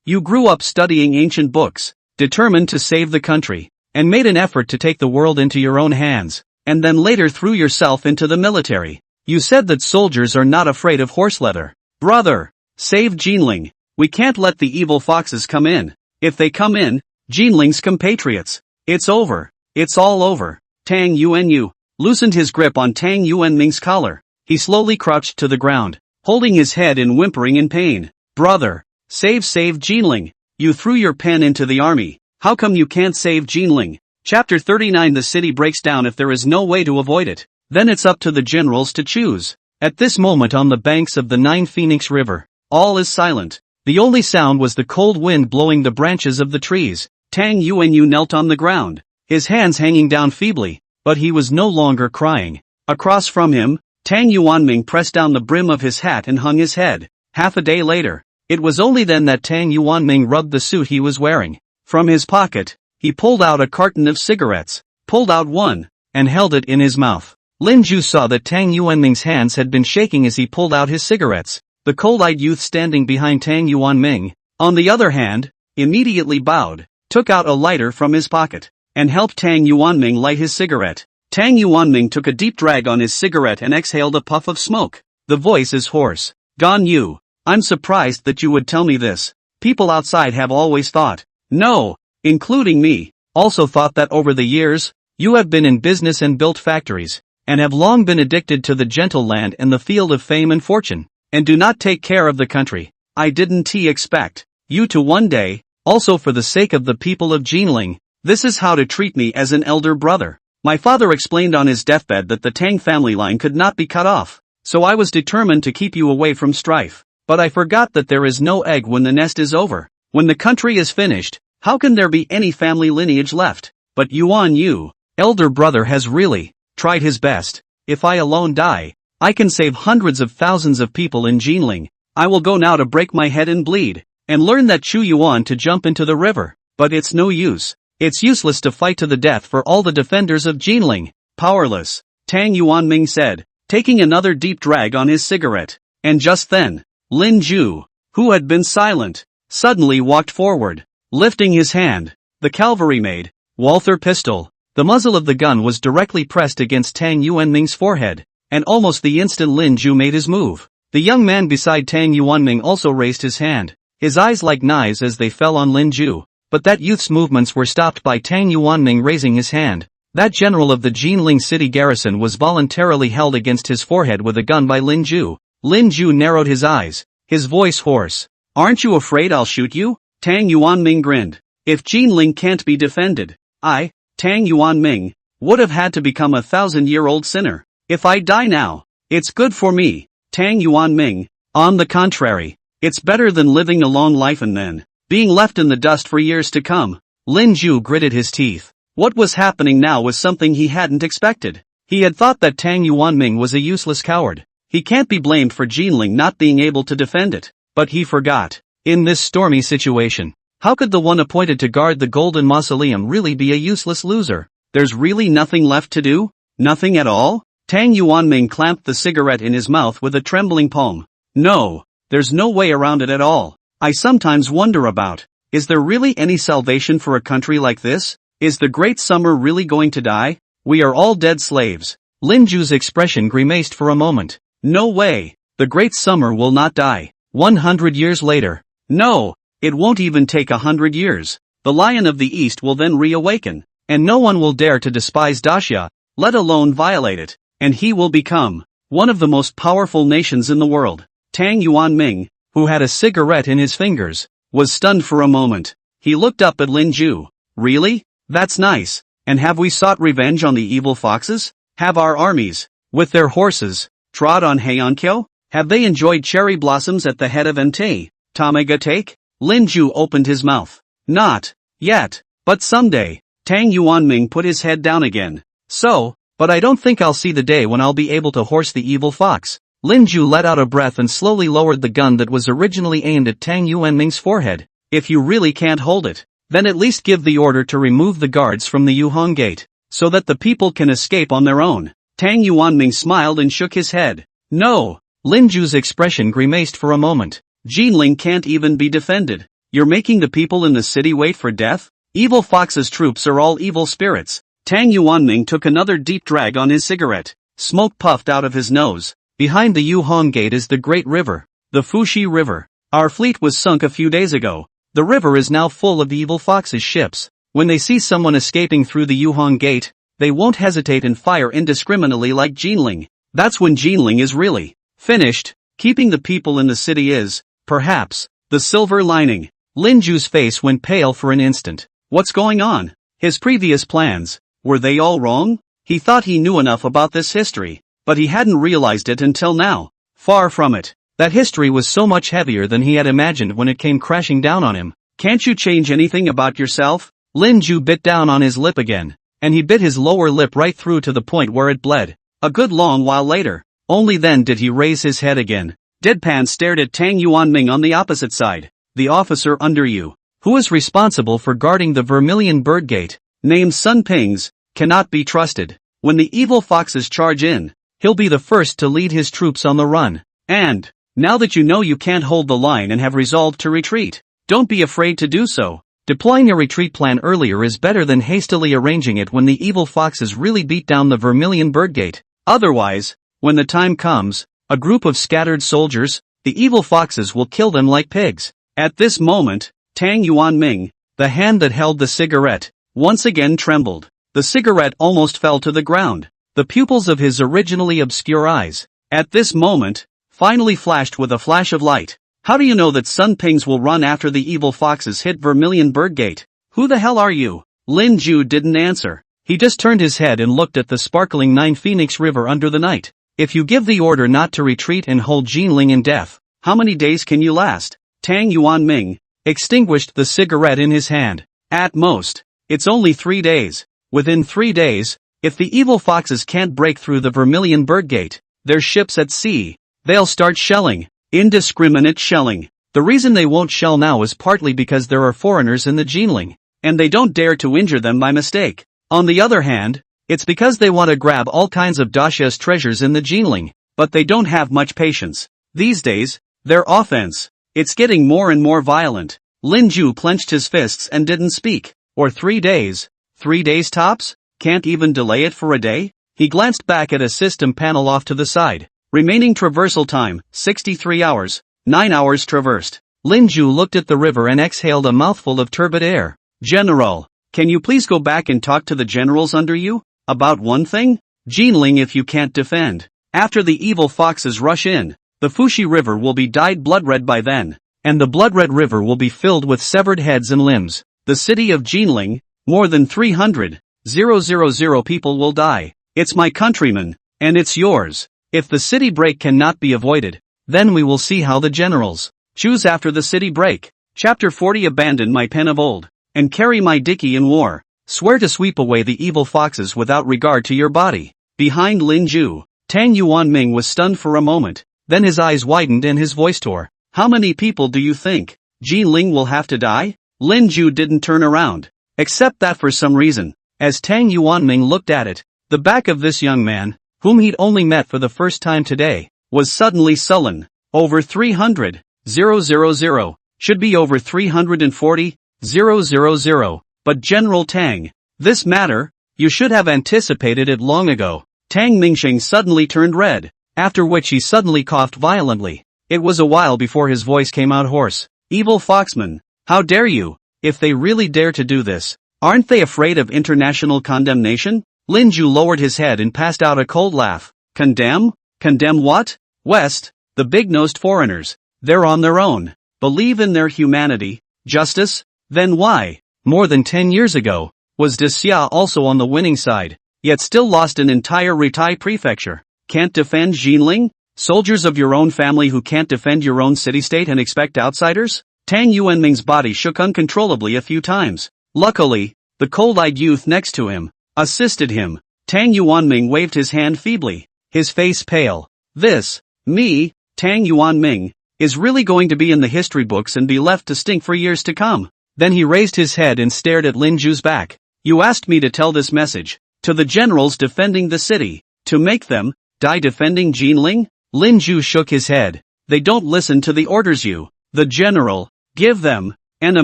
You grew up studying ancient books, determined to save the country, and made an effort to take the world into your own hands, and then later threw yourself into the military. You said that soldiers are not afraid of horse leather. Brother, save Jinling. We can't let the evil foxes come in. If they come in, Jinling's compatriots. It's over. It's all over. Tang Yuanyu loosened his grip on Tang Yuanming's collar. He slowly crouched to the ground, holding his head and whimpering in pain. Brother, save Jinling. You threw your pen into the army. How come you can't save Jinling? Chapter 39. The city breaks down if there is no way to avoid it. Then it's up to the generals to choose. At this moment on the banks of the Nine Phoenix River, all is silent. The only sound was the cold wind blowing the branches of the trees. Tang Yuanyu knelt on the ground, his hands hanging down feebly, but he was no longer crying. Across from him, Tang Yuanming pressed down the brim of his hat and hung his head. Half a day later, it was only then that Tang Yuanming rubbed the suit he was wearing. From his pocket, he pulled out a carton of cigarettes, pulled out one, and held it in his mouth. Lin Ju saw that Tang Yuanming's hands had been shaking as he pulled out his cigarettes. The cold-eyed youth standing behind Tang Yuanming, on the other hand, immediately bowed, took out a lighter from his pocket, and helped Tang Yuanming light his cigarette. Tang Yuanming took a deep drag on his cigarette and exhaled a puff of smoke. The voice is hoarse. Gan Yu, I'm surprised that you would tell me this. People outside have always thought, no, including me, also thought that over the years, you have been in business and built factories, and have long been addicted to the gentle land and the field of fame and fortune, and do not take care of the country. I didn't expect you to one day, also for the sake of the people of Jinling, this is how to treat me as an elder brother. My father explained on his deathbed that the Tang family line could not be cut off, so I was determined to keep you away from strife. But I forgot that there is no egg when the nest is over. When the country is finished, how can there be any family lineage left? But Yuan Yu, elder brother, has really tried his best. If I alone die, I can save hundreds of thousands of people in Jinling. I will go now to break my head and bleed, and learn that Chu Yuan to jump into the river. But it's no use. It's useless to fight to the death for all the defenders of Jinling. Powerless, Tang Yuanming said, taking another deep drag on his cigarette. And just then, Lin Ju, who had been silent, suddenly walked forward, lifting his hand. The cavalry made Walther pistol. The muzzle of the gun was directly pressed against Tang Yuanming's forehead, and almost the instant Lin Ju made his move, the young man beside Tang Yuanming also raised his hand, his eyes like knives as they fell on Lin Ju. But that youth's movements were stopped by Tang Yuanming raising his hand. That general of the Jinling city garrison was voluntarily held against his forehead with a gun by Lin Ju. Lin Ju narrowed his eyes, his voice hoarse. Aren't you afraid I'll shoot you? Tang Yuanming grinned. If Jinling can't be defended, I, Tang Yuanming, would have had to become a 1,000-year-old sinner. If I die now, it's good for me, Tang Yuanming. On the contrary, it's better than living a long life and then being left in the dust for years to come. Lin Ju gritted his teeth. What was happening now was something he hadn't expected. He had thought that Tang Yuanming was a useless coward. He can't be blamed for Jinling not being able to defend it. But he forgot. In this stormy situation, how could the one appointed to guard the Golden Mausoleum really be a useless loser? There's really nothing left to do? Nothing at all? Tang Yuanming clamped the cigarette in his mouth with a trembling palm. No, there's no way around it at all. I sometimes wonder about, is there really any salvation for a country like this? Is the Great Summer really going to die? We are all dead slaves. Lin Ju's expression grimaced for a moment. No way. The Great Summer will not die. 100 years later. No, it won't even take 100 years. The Lion of the East will then reawaken, and no one will dare to despise Daxia, let alone violate it, and he will become one of the most powerful nations in the world. Tang Yuanming, who had a cigarette in his fingers, was stunned for a moment. He looked up at Lin Ju. Really? That's nice. And have we sought revenge on the evil foxes? Have our armies, with their horses, trod on Heiankyo? Have they enjoyed cherry blossoms at the head of Entei, Tamega-take? Lin Ju opened his mouth. Not yet, but someday. Tang Yuanming put his head down again. So, but I don't think I'll see the day when I'll be able to horse the evil fox. Lin Ju let out a breath and slowly lowered the gun that was originally aimed at Tang Yuanming's forehead. If you really can't hold it, then at least give the order to remove the guards from the Yuhong gate, so that the people can escape on their own. Tang Yuanming smiled and shook his head. No. Lin Ju's expression grimaced for a moment. Jinling can't even be defended. You're making the people in the city wait for death? Evil Fox's troops are all evil spirits. Tang Yuanming took another deep drag on his cigarette. Smoke puffed out of his nose. Behind the Yuhong gate is the Great River, the Fuxi River. Our fleet was sunk a few days ago. The river is now full of the evil fox's ships. When they see someone escaping through the Yuhong gate, they won't hesitate and fire indiscriminately like Jinling. That's when Jinling is really finished. Keeping the people in the city is, perhaps, the silver lining. Lin Ju's face went pale for an instant. What's going on? His previous plans, were they all wrong? He thought he knew enough about this history, but he hadn't realized it until now. Far from it. That history was so much heavier than he had imagined when it came crashing down on him. Can't you change anything about yourself? Lin Ju bit down on his lip again, and he bit his lower lip right through to the point where it bled. A good long while later, only then did he raise his head again. Deadpan stared at Tang Yuanming on the opposite side. The officer under you, who is responsible for guarding the Vermilion Bird Gate, named Sun Pings, cannot be trusted. When the evil foxes charge in, he'll be the first to lead his troops on the run. And, now that you know you can't hold the line and have resolved to retreat, don't be afraid to do so. Deploying a retreat plan earlier is better than hastily arranging it when the evil foxes really beat down the Vermilion Bird Gate. Otherwise, when the time comes, a group of scattered soldiers, the evil foxes will kill them like pigs. At this moment, Tang Yuanming, the hand that held the cigarette, once again trembled. The cigarette almost fell to the ground. The pupils of his originally obscure eyes, at this moment, finally flashed with a flash of light. How do you know that Sun Pings will run after the evil foxes hit Vermilion Bird Gate? Who the hell are you? Lin Ju didn't answer. He just turned his head and looked at the sparkling Nine Phoenix River under the night. If you give the order not to retreat and hold Jinling in death, how many days can you last? Tang Yuanming extinguished the cigarette in his hand. At most, it's only 3 days. Within 3 days, if the evil foxes can't break through the Vermilion Bird Gate, their ships at sea, they'll start shelling. Indiscriminate shelling. The reason they won't shell now is partly because there are foreigners in the Jinling, and they don't dare to injure them by mistake. On the other hand, it's because they want to grab all kinds of Dasha's treasures in the Jinling, but they don't have much patience. These days, their offense, it's getting more and more violent. Lin Ju clenched his fists and didn't speak. Or 3 days? 3 days tops? Can't even delay it for a day? He glanced back at a system panel off to the side. Remaining traversal time, 63 hours, 9 hours traversed. Lin Ju looked at the river and exhaled a mouthful of turbid air. General, can you please go back and talk to the generals under you? About one thing? Jinling if you can't defend. After the evil foxes rush in, the Fuxi River will be dyed blood-red by then, and the blood-red river will be filled with severed heads and limbs. The city of Jinling, more than 300,000 people will die. It's my countrymen, and it's yours. If the city break cannot be avoided, then we will see how the generals choose after the city break. Chapter 40. Abandon my pen of old, and carry my dicky in war. Swear to sweep away the evil foxes without regard to your body. Behind Lin Ju, Tang Yuanming was stunned for a moment, then his eyes widened and his voice tore. How many people do you think Jinling will have to die? Lin Ju didn't turn around, except that for some reason, as Tang Yuanming looked at it, the back of this young man, whom he'd only met for the first time today, was suddenly sullen. Over 300,000, should be over 340,000, but General Tang, this matter, you should have anticipated it long ago. Tang Mingxing suddenly turned red, after which he suddenly coughed violently. It was a while before his voice came out hoarse. Evil foxmen, how dare you? If they really dare to do this, aren't they afraid of international condemnation? Lin Ju lowered his head and passed out a cold laugh. Condemn? Condemn what? West, the big-nosed foreigners. They're on their own. Believe in their humanity. Justice? Then why? More than 10 years ago, was Xia also on the winning side, yet still lost an entire Ritai prefecture. Can't defend Jinling? Soldiers of your own family who can't defend your own city-state and expect outsiders? Tang Yuanming's body shook uncontrollably a few times. Luckily, the cold-eyed youth next to him assisted him. Tang Yuanming waved his hand feebly, his face pale. This, me, Tang Yuanming, is really going to be in the history books and be left to stink for years to come. Then he raised his head and stared at Lin Ju's back. You asked me to tell this message to the generals defending the city, to make them die defending Jinling? Lin Ju shook his head. They don't listen to the orders you, the general, give them, and a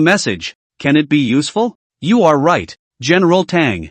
message. Can it be useful? You are right, General Tang's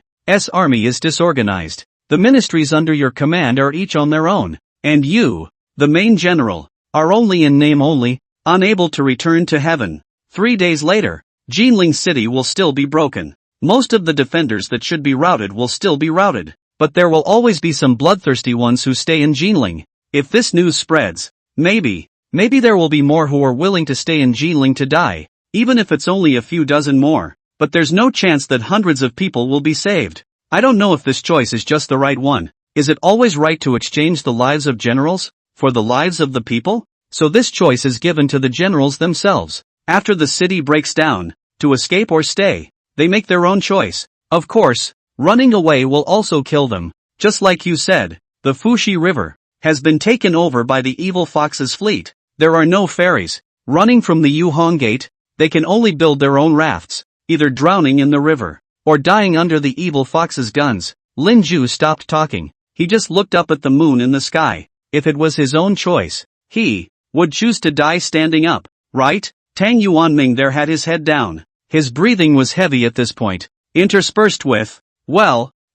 army is disorganized. The ministries under your command are each on their own, and you, the main general, are only in name only, unable to return to heaven. 3 days later, Jinling City will still be broken. Most of the defenders that should be routed will still be routed, but there will always be some bloodthirsty ones who stay in Jinling. If this news spreads, maybe there will be more who are willing to stay in Jinling to die, even if it's only a few dozen more. But there's no chance that hundreds of people will be saved. I don't know if this choice is just the right one. Is it always right to exchange the lives of generals for the lives of the people? So this choice is given to the generals themselves. After the city breaks down, to escape or stay, they make their own choice. Of course, running away will also kill them. Just like you said, the Fuxi River has been taken over by the evil fox's fleet. There are no ferries. Running from the Yuhong Gate, they can only build their own rafts, either drowning in the river, or dying under the evil fox's guns. Lin Ju stopped talking. He just looked up at the moon in the sky. If it was his own choice, he would choose to die standing up, right? Tang Yuanming there had his head down. His breathing was heavy at this point, interspersed with,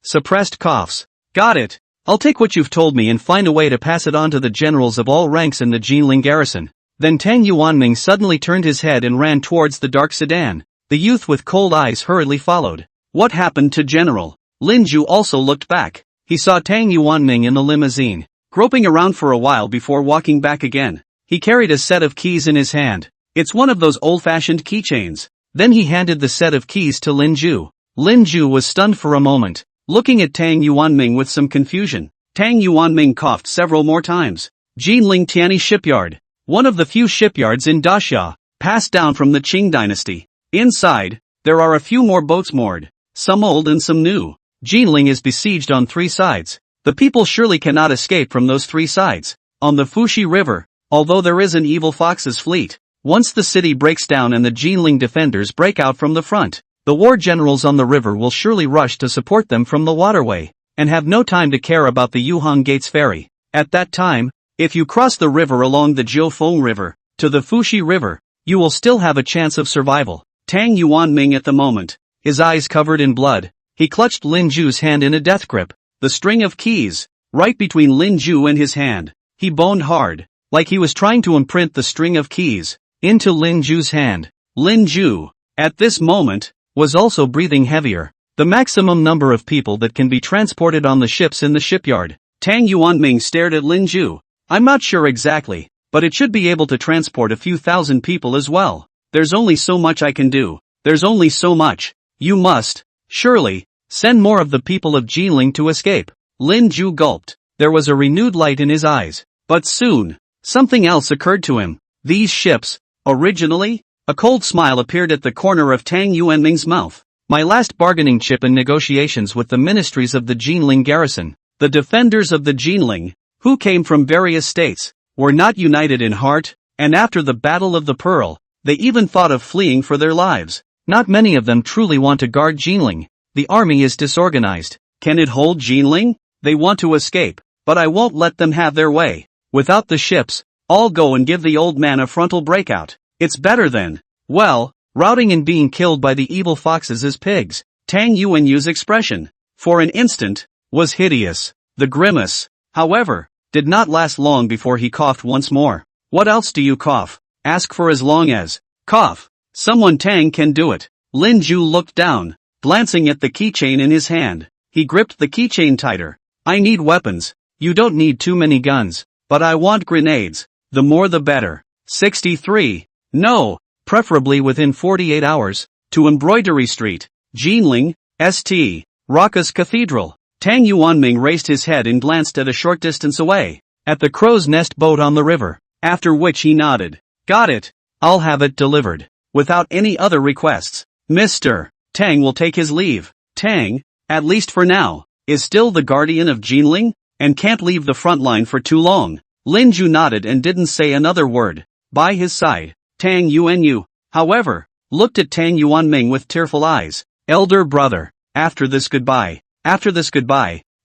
suppressed coughs. Got it. I'll take what you've told me and find a way to pass it on to the generals of all ranks in the Jinling garrison. Then Tang Yuanming suddenly turned his head and ran towards the dark sedan. The youth with cold eyes hurriedly followed. What happened to General? Lin Ju also looked back. He saw Tang Yuanming in the limousine, groping around for a while before walking back again. He carried a set of keys in his hand. It's one of those old-fashioned keychains. Then he handed the set of keys to Lin Ju. Lin Ju was stunned for a moment, looking at Tang Yuanming with some confusion. Tang Yuanming coughed several more times. Jinling Tianyi Shipyard, one of the few shipyards in Daxia, passed down from the Qing dynasty. Inside, there are a few more boats moored, some old and some new. Jinling is besieged on 3 sides. The people surely cannot escape from those 3 sides. On the Fuxi River, although there is an evil fox's fleet, once the city breaks down and the Jinling defenders break out from the front, the war generals on the river will surely rush to support them from the waterway, and have no time to care about the Yuhang Gates ferry. At that time, if you cross the river along the Jiufeng River, to the Fuxi River, you will still have a chance of survival. Tang Yuanming at the moment, his eyes covered in blood, he clutched Lin Ju's hand in a death grip, the string of keys, right between Lin Ju and his hand. He boned hard, like he was trying to imprint the string of keys into Lin Ju's hand. Lin Ju, at this moment, was also breathing heavier. The maximum number of people that can be transported on the ships in the shipyard. Tang Yuanming stared at Lin Ju. I'm not sure exactly, but it should be able to transport a few thousand people as well. There's only so much I can do. There's only so much. You must, surely, send more of the people of Jinling to escape. Lin Ju gulped. There was a renewed light in his eyes. But soon, something else occurred to him. These ships, originally? A cold smile appeared at the corner of Tang Yuanming's mouth. My last bargaining chip in negotiations with the ministries of the Jinling garrison. The defenders of the Jinling, who came from various states, were not united in heart, and after the Battle of the Pearl, they even thought of fleeing for their lives. Not many of them truly want to guard Jinling. The army is disorganized. Can it hold Jinling? They want to escape, but I won't let them have their way. Without the ships, I'll go and give the old man a frontal breakout. It's better than, well, routing and being killed by the evil foxes as pigs. Tang Yuanyu's expression, for an instant, was hideous. The grimace, however, did not last long before he coughed once more. What else do you cough? Ask for as long as, cough. Someone Tang can do it. Lin Ju looked down, glancing at the keychain in his hand. He gripped the keychain tighter. I need weapons. You don't need too many guns, but I want grenades. The more the better. 63. No, preferably within 48 hours, to Embroidery Street, Jinling, St. Raka's Cathedral. Tang Yuanming raised his head and glanced at a short distance away, at the crow's nest boat on the river, after which he nodded. Got it. I'll have it delivered. Without any other requests. Mr. Tang will take his leave. Tang, at least for now, is still the guardian of Jinling, and can't leave the front line for too long. Lin Ju nodded and didn't say another word. By his side, Tang Yuanyu, however, looked at Tang Yuanming with tearful eyes. Elder brother, after this goodbye,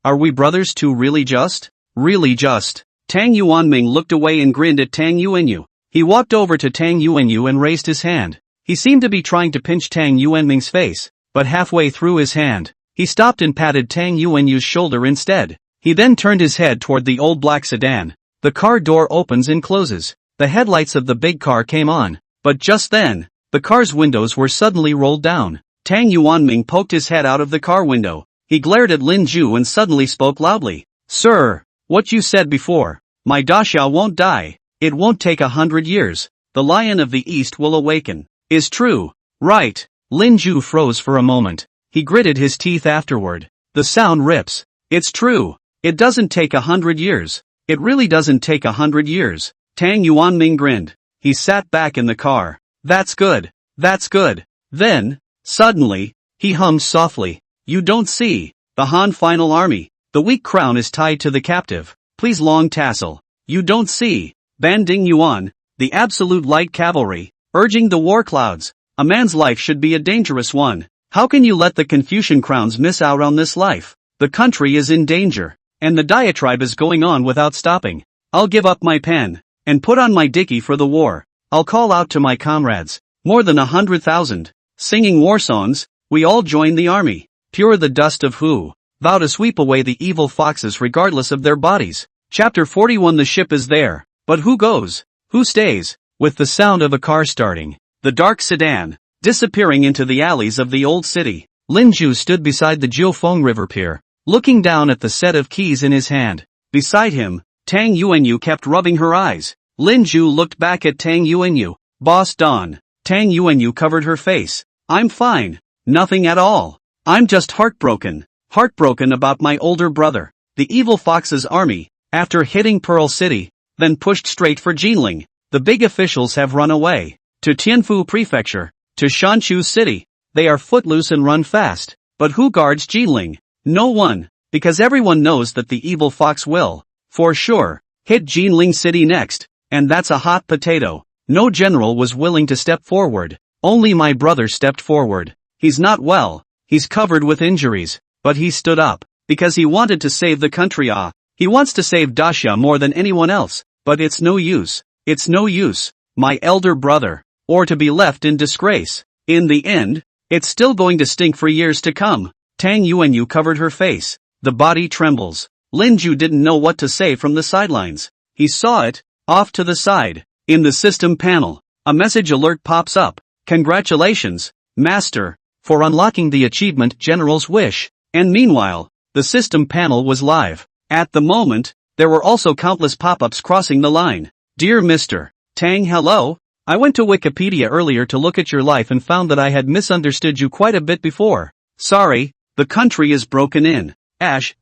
are we brothers too really just? Really just? Tang Yuanming looked away and grinned at Tang Yuanyu. He walked over to Tang Yuanyu and raised his hand. He seemed to be trying to pinch Tang Yuanming's face, but halfway through his hand, he stopped and patted Tang Yuanyu's shoulder instead. He then turned his head toward the old black sedan. The car door opens and closes. The headlights of the big car came on, but just then, the car's windows were suddenly rolled down. Tang Yuanming poked his head out of the car window. He glared at Lin Ju and suddenly spoke loudly. Sir, what you said before, my Daxia won't die. It won't take 100 years. The Lion of the East will awaken. Is true, right? Lin Ju froze for a moment. He gritted his teeth afterward. The sound rips. It's true. It doesn't take 100 years. It really doesn't take 100 years. Tang Yuanming grinned. He sat back in the car. That's good. That's good. Then, suddenly, he hummed softly. You don't see. The Han final army. The weak crown is tied to the captive. Please long tassel. You don't see. Banding Yuan, the absolute light cavalry, urging the war clouds. A man's life should be a dangerous one. How can you let the Confucian crowns miss out on this life? The country is in danger, and the diatribe is going on without stopping. I'll give up my pen, and put on my dicky for the war. I'll call out to my comrades, more than 100,000, singing war songs. We all join the army. Pure the dust of who? Vow to sweep away the evil foxes regardless of their bodies. Chapter 41. The ship is there. But who goes? Who stays? With the sound of a car starting, the dark sedan, disappearing into the alleys of the old city, Linju stood beside the Jiufeng River pier, looking down at the set of keys in his hand. Beside him, Tang Yuanyu kept rubbing her eyes. Linju looked back at Tang Yuanyu. Boss Don. Tang Yuanyu covered her face. I'm fine. Nothing at all. I'm just heartbroken. Heartbroken about my older brother. The evil fox's army, after hitting Pearl City, then pushed straight for Jinling. The big officials have run away. To Tianfu Prefecture. To Shanshu City. They are footloose and run fast. But who guards Jinling? No one. Because everyone knows that the evil fox will, for sure, hit Jinling City next. And that's a hot potato. No general was willing to step forward. Only my brother stepped forward. He's not well. He's covered with injuries. But he stood up. Because he wanted to save the country. He wants to save Daxia more than anyone else. But it's no use. It's no use. My elder brother. Or to be left in disgrace. In the end, it's still going to stink for years to come. Tang Yuanyu covered her face. The body trembles. Linju didn't know what to say from the sidelines. He saw it, off to the side. In the system panel, a message alert pops up. Congratulations, Master, for unlocking the achievement General's Wish. And meanwhile, the system panel was live. At the moment, there were also countless pop-ups crossing the line. Dear Mr. Tang, hello? I went to Wikipedia earlier to look at your life and found that I had misunderstood you quite a bit before. Sorry, the country is broken in. Ash.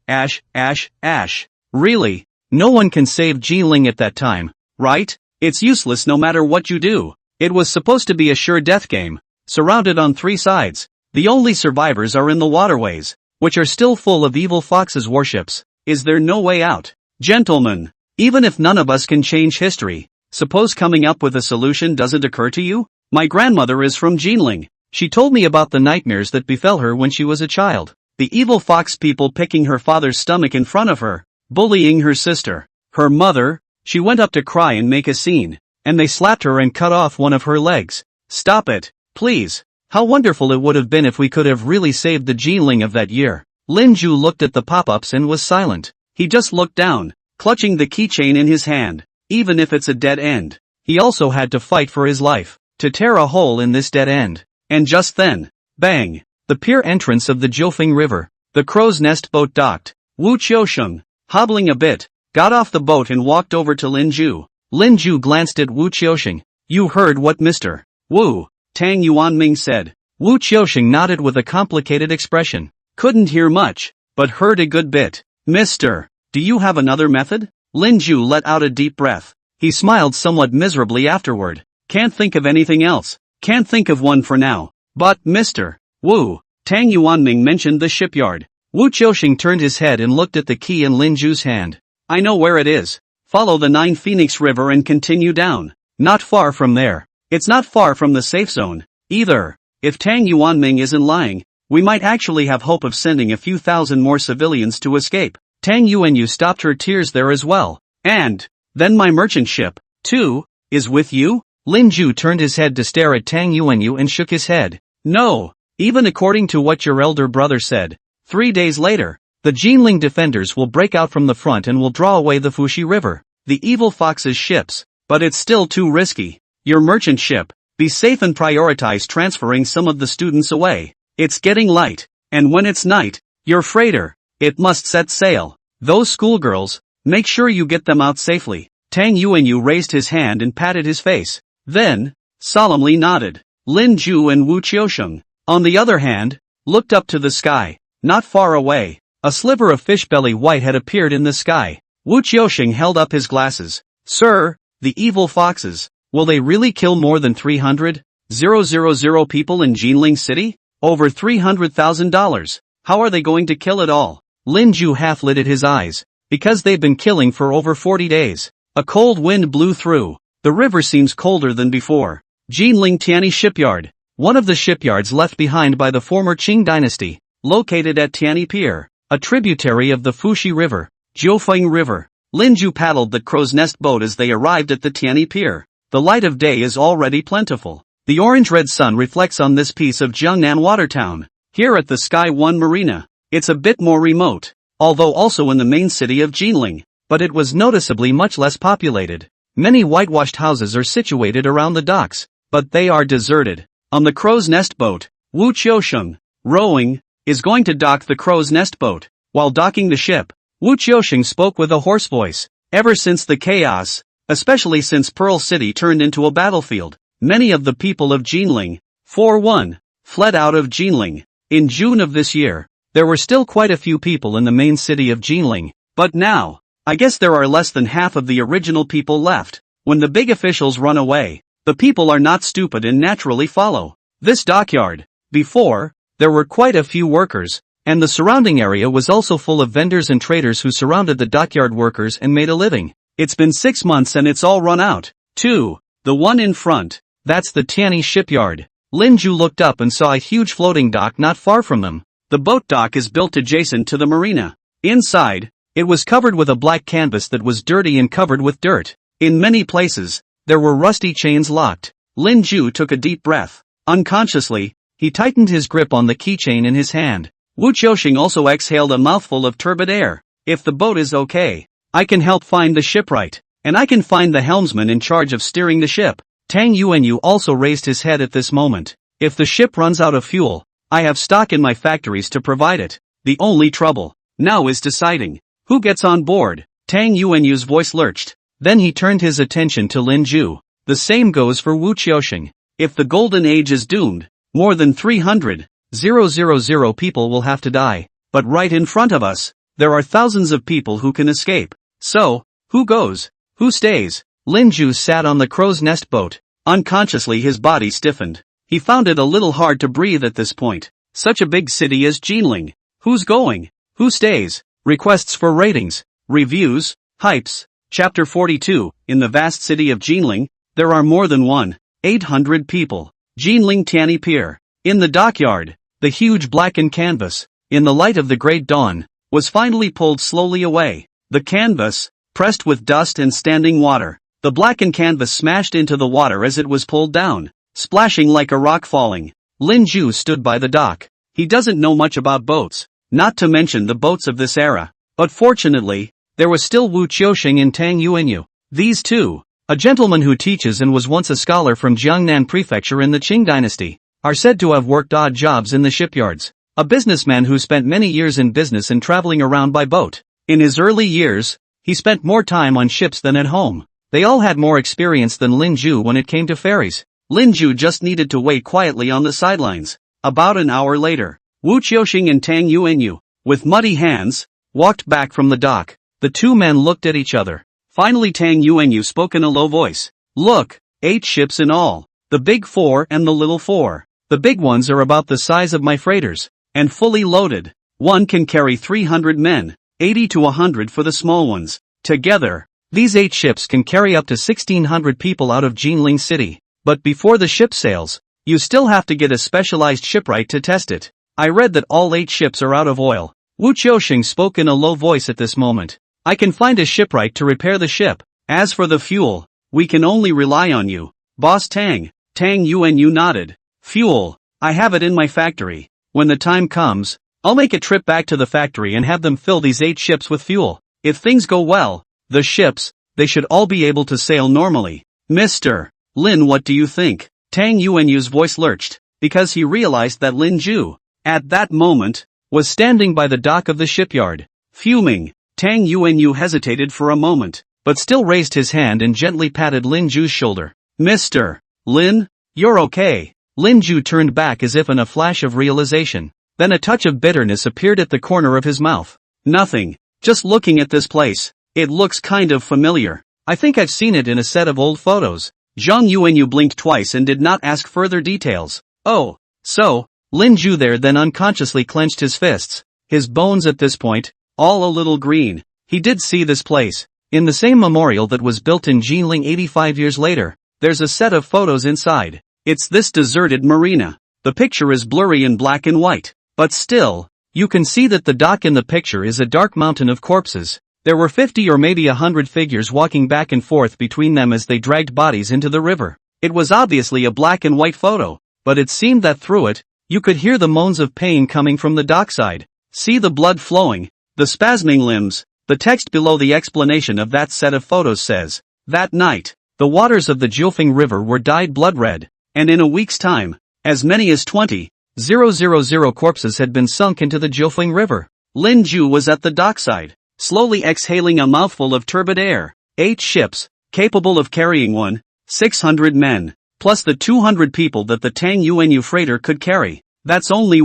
Really? No one can save Jinling at that time, right? It's useless no matter what you do. It was supposed to be a sure death game. Surrounded on three sides. The only survivors are in the waterways, which are still full of evil foxes' warships. Is there no way out? Gentlemen, even if none of us can change history, suppose coming up with a solution doesn't occur to you? My grandmother is from Jinling. She told me about the nightmares that befell her when she was a child. The evil fox people picking her father's stomach in front of her, bullying her sister. Her mother, she went up to cry and make a scene, and they slapped her and cut off one of her legs. Stop it, please. How wonderful it would have been if we could have really saved the Jinling of that year. Linju looked at the pop-ups and was silent. He just looked down, clutching the keychain in his hand. Even if it's a dead end, he also had to fight for his life, to tear a hole in this dead end. And just then, bang, the pier entrance of the Jiufeng River, the crow's nest boat docked. Wu Qiusheng, hobbling a bit, got off the boat and walked over to Linju. Linju glanced at Wu Qiusheng. You heard what Mr. Wu, Tang Yuanming said. Wu Qiusheng nodded with a complicated expression. Couldn't hear much, but heard a good bit. Mister, do you have another method? Linju let out a deep breath. He smiled somewhat miserably afterward. Can't think of anything else. Can't think of one for now. But, Mr. Wu, Tang Yuanming mentioned the shipyard. Wu Qiusheng turned his head and looked at the key in Linju's hand. I know where it is. Follow the 9 Phoenix River and continue down. Not far from there. It's not far from the safe zone, either. If Tang Yuanming isn't lying, we might actually have hope of sending a few thousand more civilians to escape. Tang Yuanyu stopped her tears there as well. And, then my merchant ship, too, is with you? Linju turned his head to stare at Tang Yuanyu and shook his head. No, even according to what your elder brother said. 3 days later, the Jinling defenders will break out from the front and will draw away the Fuxi River, the evil fox's ships. But it's still too risky. Your merchant ship, be safe and prioritize transferring some of the students away. It's getting light, and when it's night, your freighter, it must set sail. Those schoolgirls, make sure you get them out safely. Tang Yuanyu raised his hand and patted his face. Then, solemnly nodded. Linju and Wu Qiusheng, on the other hand, looked up to the sky. Not far away, a sliver of fishbelly white had appeared in the sky. Wu Qiusheng held up his glasses. Sir, the evil foxes, will they really kill more than 300,000 people in Jinling City? Over $300,000. How are they going to kill it all? Linju half lit his eyes. Because they've been killing for over 40 days. A cold wind blew through. The river seems colder than before. Jinling Tiani Shipyard, one of the shipyards left behind by the former Qing dynasty, located at Tiani Pier, a tributary of the Fuxi River, Jiufeng River. Linju paddled the crow's nest boat as they arrived at the Tiani Pier. The light of day is already plentiful. The orange-red sun reflects on this piece of Jiangnan Watertown. Here at the Sky One Marina, it's a bit more remote, although also in the main city of Jinling, but it was noticeably much less populated. Many whitewashed houses are situated around the docks, but they are deserted. On the crow's nest boat, Wu Qiusheng, rowing, is going to dock the crow's nest boat. While docking the ship, Wu Qiusheng spoke with a hoarse voice. Ever since the chaos, especially since Pearl City turned into a battlefield, many of the people of Jinling, 4-1, fled out of Jinling. In June of this year, there were still quite a few people in the main city of Jinling, but now, I guess there are less than half of the original people left. When the big officials run away, the people are not stupid and naturally follow. This dockyard, before, there were quite a few workers, and the surrounding area was also full of vendors and traders who surrounded the dockyard workers and made a living. It's been 6 months and it's all run out. 2. The one in front, that's the Tianyi shipyard. Lin Ju looked up and saw a huge floating dock not far from them. The boat dock is built adjacent to the marina. Inside, it was covered with a black canvas that was dirty and covered with dirt. In many places, there were rusty chains locked. Lin Ju took a deep breath. Unconsciously, he tightened his grip on the keychain in his hand. Wu Qiusheng also exhaled a mouthful of turbid air. If the boat is okay, I can help find the shipwright, and I can find the helmsman in charge of steering the ship. Tang Yuanyu also raised his head at this moment. If the ship runs out of fuel, I have stock in my factories to provide it. The only trouble now is deciding who gets on board. Tang Yuanyu's voice lurched. Then he turned his attention to Lin Ju. The same goes for Wu Qiusheng. If the golden age is doomed, more than 300,000 people will have to die. But right in front of us, there are thousands of people who can escape. So, who goes? Who stays? Lin Ju sat on the crow's nest boat. Unconsciously his body stiffened. He found it a little hard to breathe at this point. Such a big city as Jinling. Who's going? Who stays? Requests for ratings, reviews, hypes. Chapter 42. In the vast city of Jinling, there are more than 1,800 people. Jinling Tianyi Pier. In the dockyard, the huge blackened canvas, in the light of the great dawn, was finally pulled slowly away. The canvas, pressed with dust and standing water. The blackened canvas smashed into the water as it was pulled down, splashing like a rock falling. Lin Ju stood by the dock. He doesn't know much about boats, not to mention the boats of this era. But fortunately, there was still Wu Qiusheng and Tang Yuanyu. These two, a gentleman who teaches and was once a scholar from Jiangnan Prefecture in the Qing dynasty, are said to have worked odd jobs in the shipyards. A businessman who spent many years in business and traveling around by boat. In his early years, he spent more time on ships than at home. They all had more experience than Lin Ju when it came to ferries. Lin Ju just needed to wait quietly on the sidelines. About an hour later, Wu Qiusheng and Tang Yuanyu, with muddy hands, walked back from the dock. The two men looked at each other. Finally Tang Yuanyu spoke in a low voice. Look, 8 ships in all. The big 4 and the little 4. The big ones are about the size of my freighters, and fully loaded. One can carry 300 men, 80 to 100 for the small ones. Together, these 8 ships can carry up to 1,600 people out of Jinling City. But before the ship sails, you still have to get a specialized shipwright to test it. I read that all 8 ships are out of oil. Wu Qiusheng spoke in a low voice at this moment. I can find a shipwright to repair the ship. As for the fuel, we can only rely on you, Boss Tang. Tang Yuanyu nodded. Fuel, I have it in my factory. When the time comes, I'll make a trip back to the factory and have them fill these 8 ships with fuel. If things go well, the ships, they should all be able to sail normally. Mr. Lin, what do you think? Tang Yuanyu's voice lurched, because he realized that Lin Ju, at that moment, was standing by the dock of the shipyard. Fuming, Tang Yuanyu hesitated for a moment, but still raised his hand and gently patted Lin Ju's shoulder. Mr. Lin, you're okay. Lin Ju turned back as if in a flash of realization. Then a touch of bitterness appeared at the corner of his mouth. Nothing, just looking at this place. It looks kind of familiar. I think I've seen it in a set of old photos. Zhang Yuanyu blinked twice and did not ask further details. Oh, so, Lin Ju there then unconsciously clenched his fists. His bones at this point, all a little green. He did see this place. In the same memorial that was built in Jinling 85 years later, there's a set of photos inside. It's this deserted marina. The picture is blurry in black and white. But still, you can see that the dock in the picture is a dark mountain of corpses. There were 50 or maybe 100 figures walking back and forth between them as they dragged bodies into the river. It was obviously a black and white photo, but it seemed that through it, you could hear the moans of pain coming from the dockside. See the blood flowing, the spasming limbs. The text below the explanation of that set of photos says, that night, the waters of the Jiufeng River were dyed blood red, and in a week's time, as many as 20,000 000 corpses had been sunk into the Jiufeng River. Lin Ju was at the dockside, slowly exhaling a mouthful of turbid air. 8 ships, capable of carrying 600 men, plus the 200 people that the Tang Yuanyu freighter could carry. That's only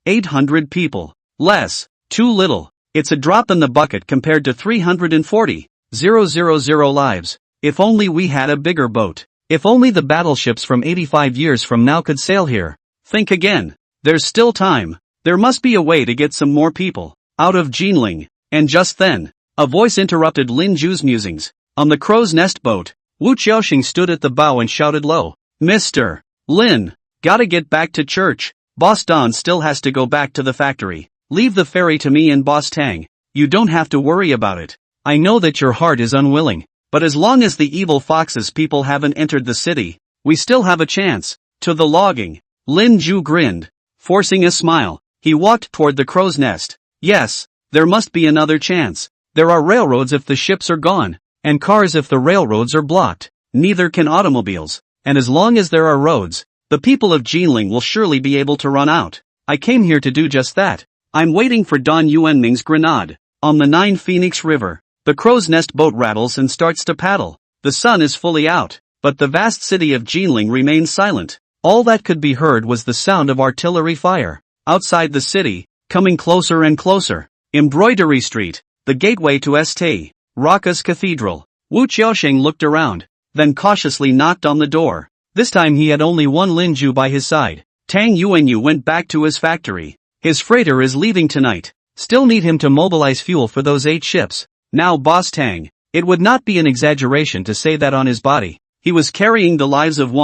800 people. Less, too little. It's a drop in the bucket compared to 340,000 lives. If only we had a bigger boat. If only the battleships from 85 years from now could sail here. Think again. There's still time. There must be a way to get some more people out of Jinling. And just then, a voice interrupted Lin Ju's musings. On the crow's nest boat, Wu Qiaoxing stood at the bow and shouted low, "Mr. Lin, gotta get back to church. Boss Don still has to go back to the factory. Leave the ferry to me and Boss Tang. You don't have to worry about it. I know that your heart is unwilling, but as long as the evil fox's people haven't entered the city, we still have a chance." To the logging. Lin Ju grinned, forcing a smile. He walked toward the crow's nest. Yes, there must be another chance. There are railroads if the ships are gone, and cars if the railroads are blocked. Neither can automobiles, and as long as there are roads, the people of Jinling will surely be able to run out. I came here to do just that. I'm waiting for Don Yuanming's grenade. On the Nine Phoenix River, the crow's nest boat rattles and starts to paddle. The sun is fully out, but the vast city of Jinling remains silent. All that could be heard was the sound of artillery fire. Outside the city, coming closer and closer. Embroidery Street, the gateway to St. Rocca's Cathedral. Wu Qiaoxing looked around, then cautiously knocked on the door. This time he had only one Lin Ju by his side. Tang Yuanyu went back to his factory. His freighter is leaving tonight. Still need him to mobilize fuel for those 8 ships. Now Boss Tang, it would not be an exaggeration to say that on his body, he was carrying the lives of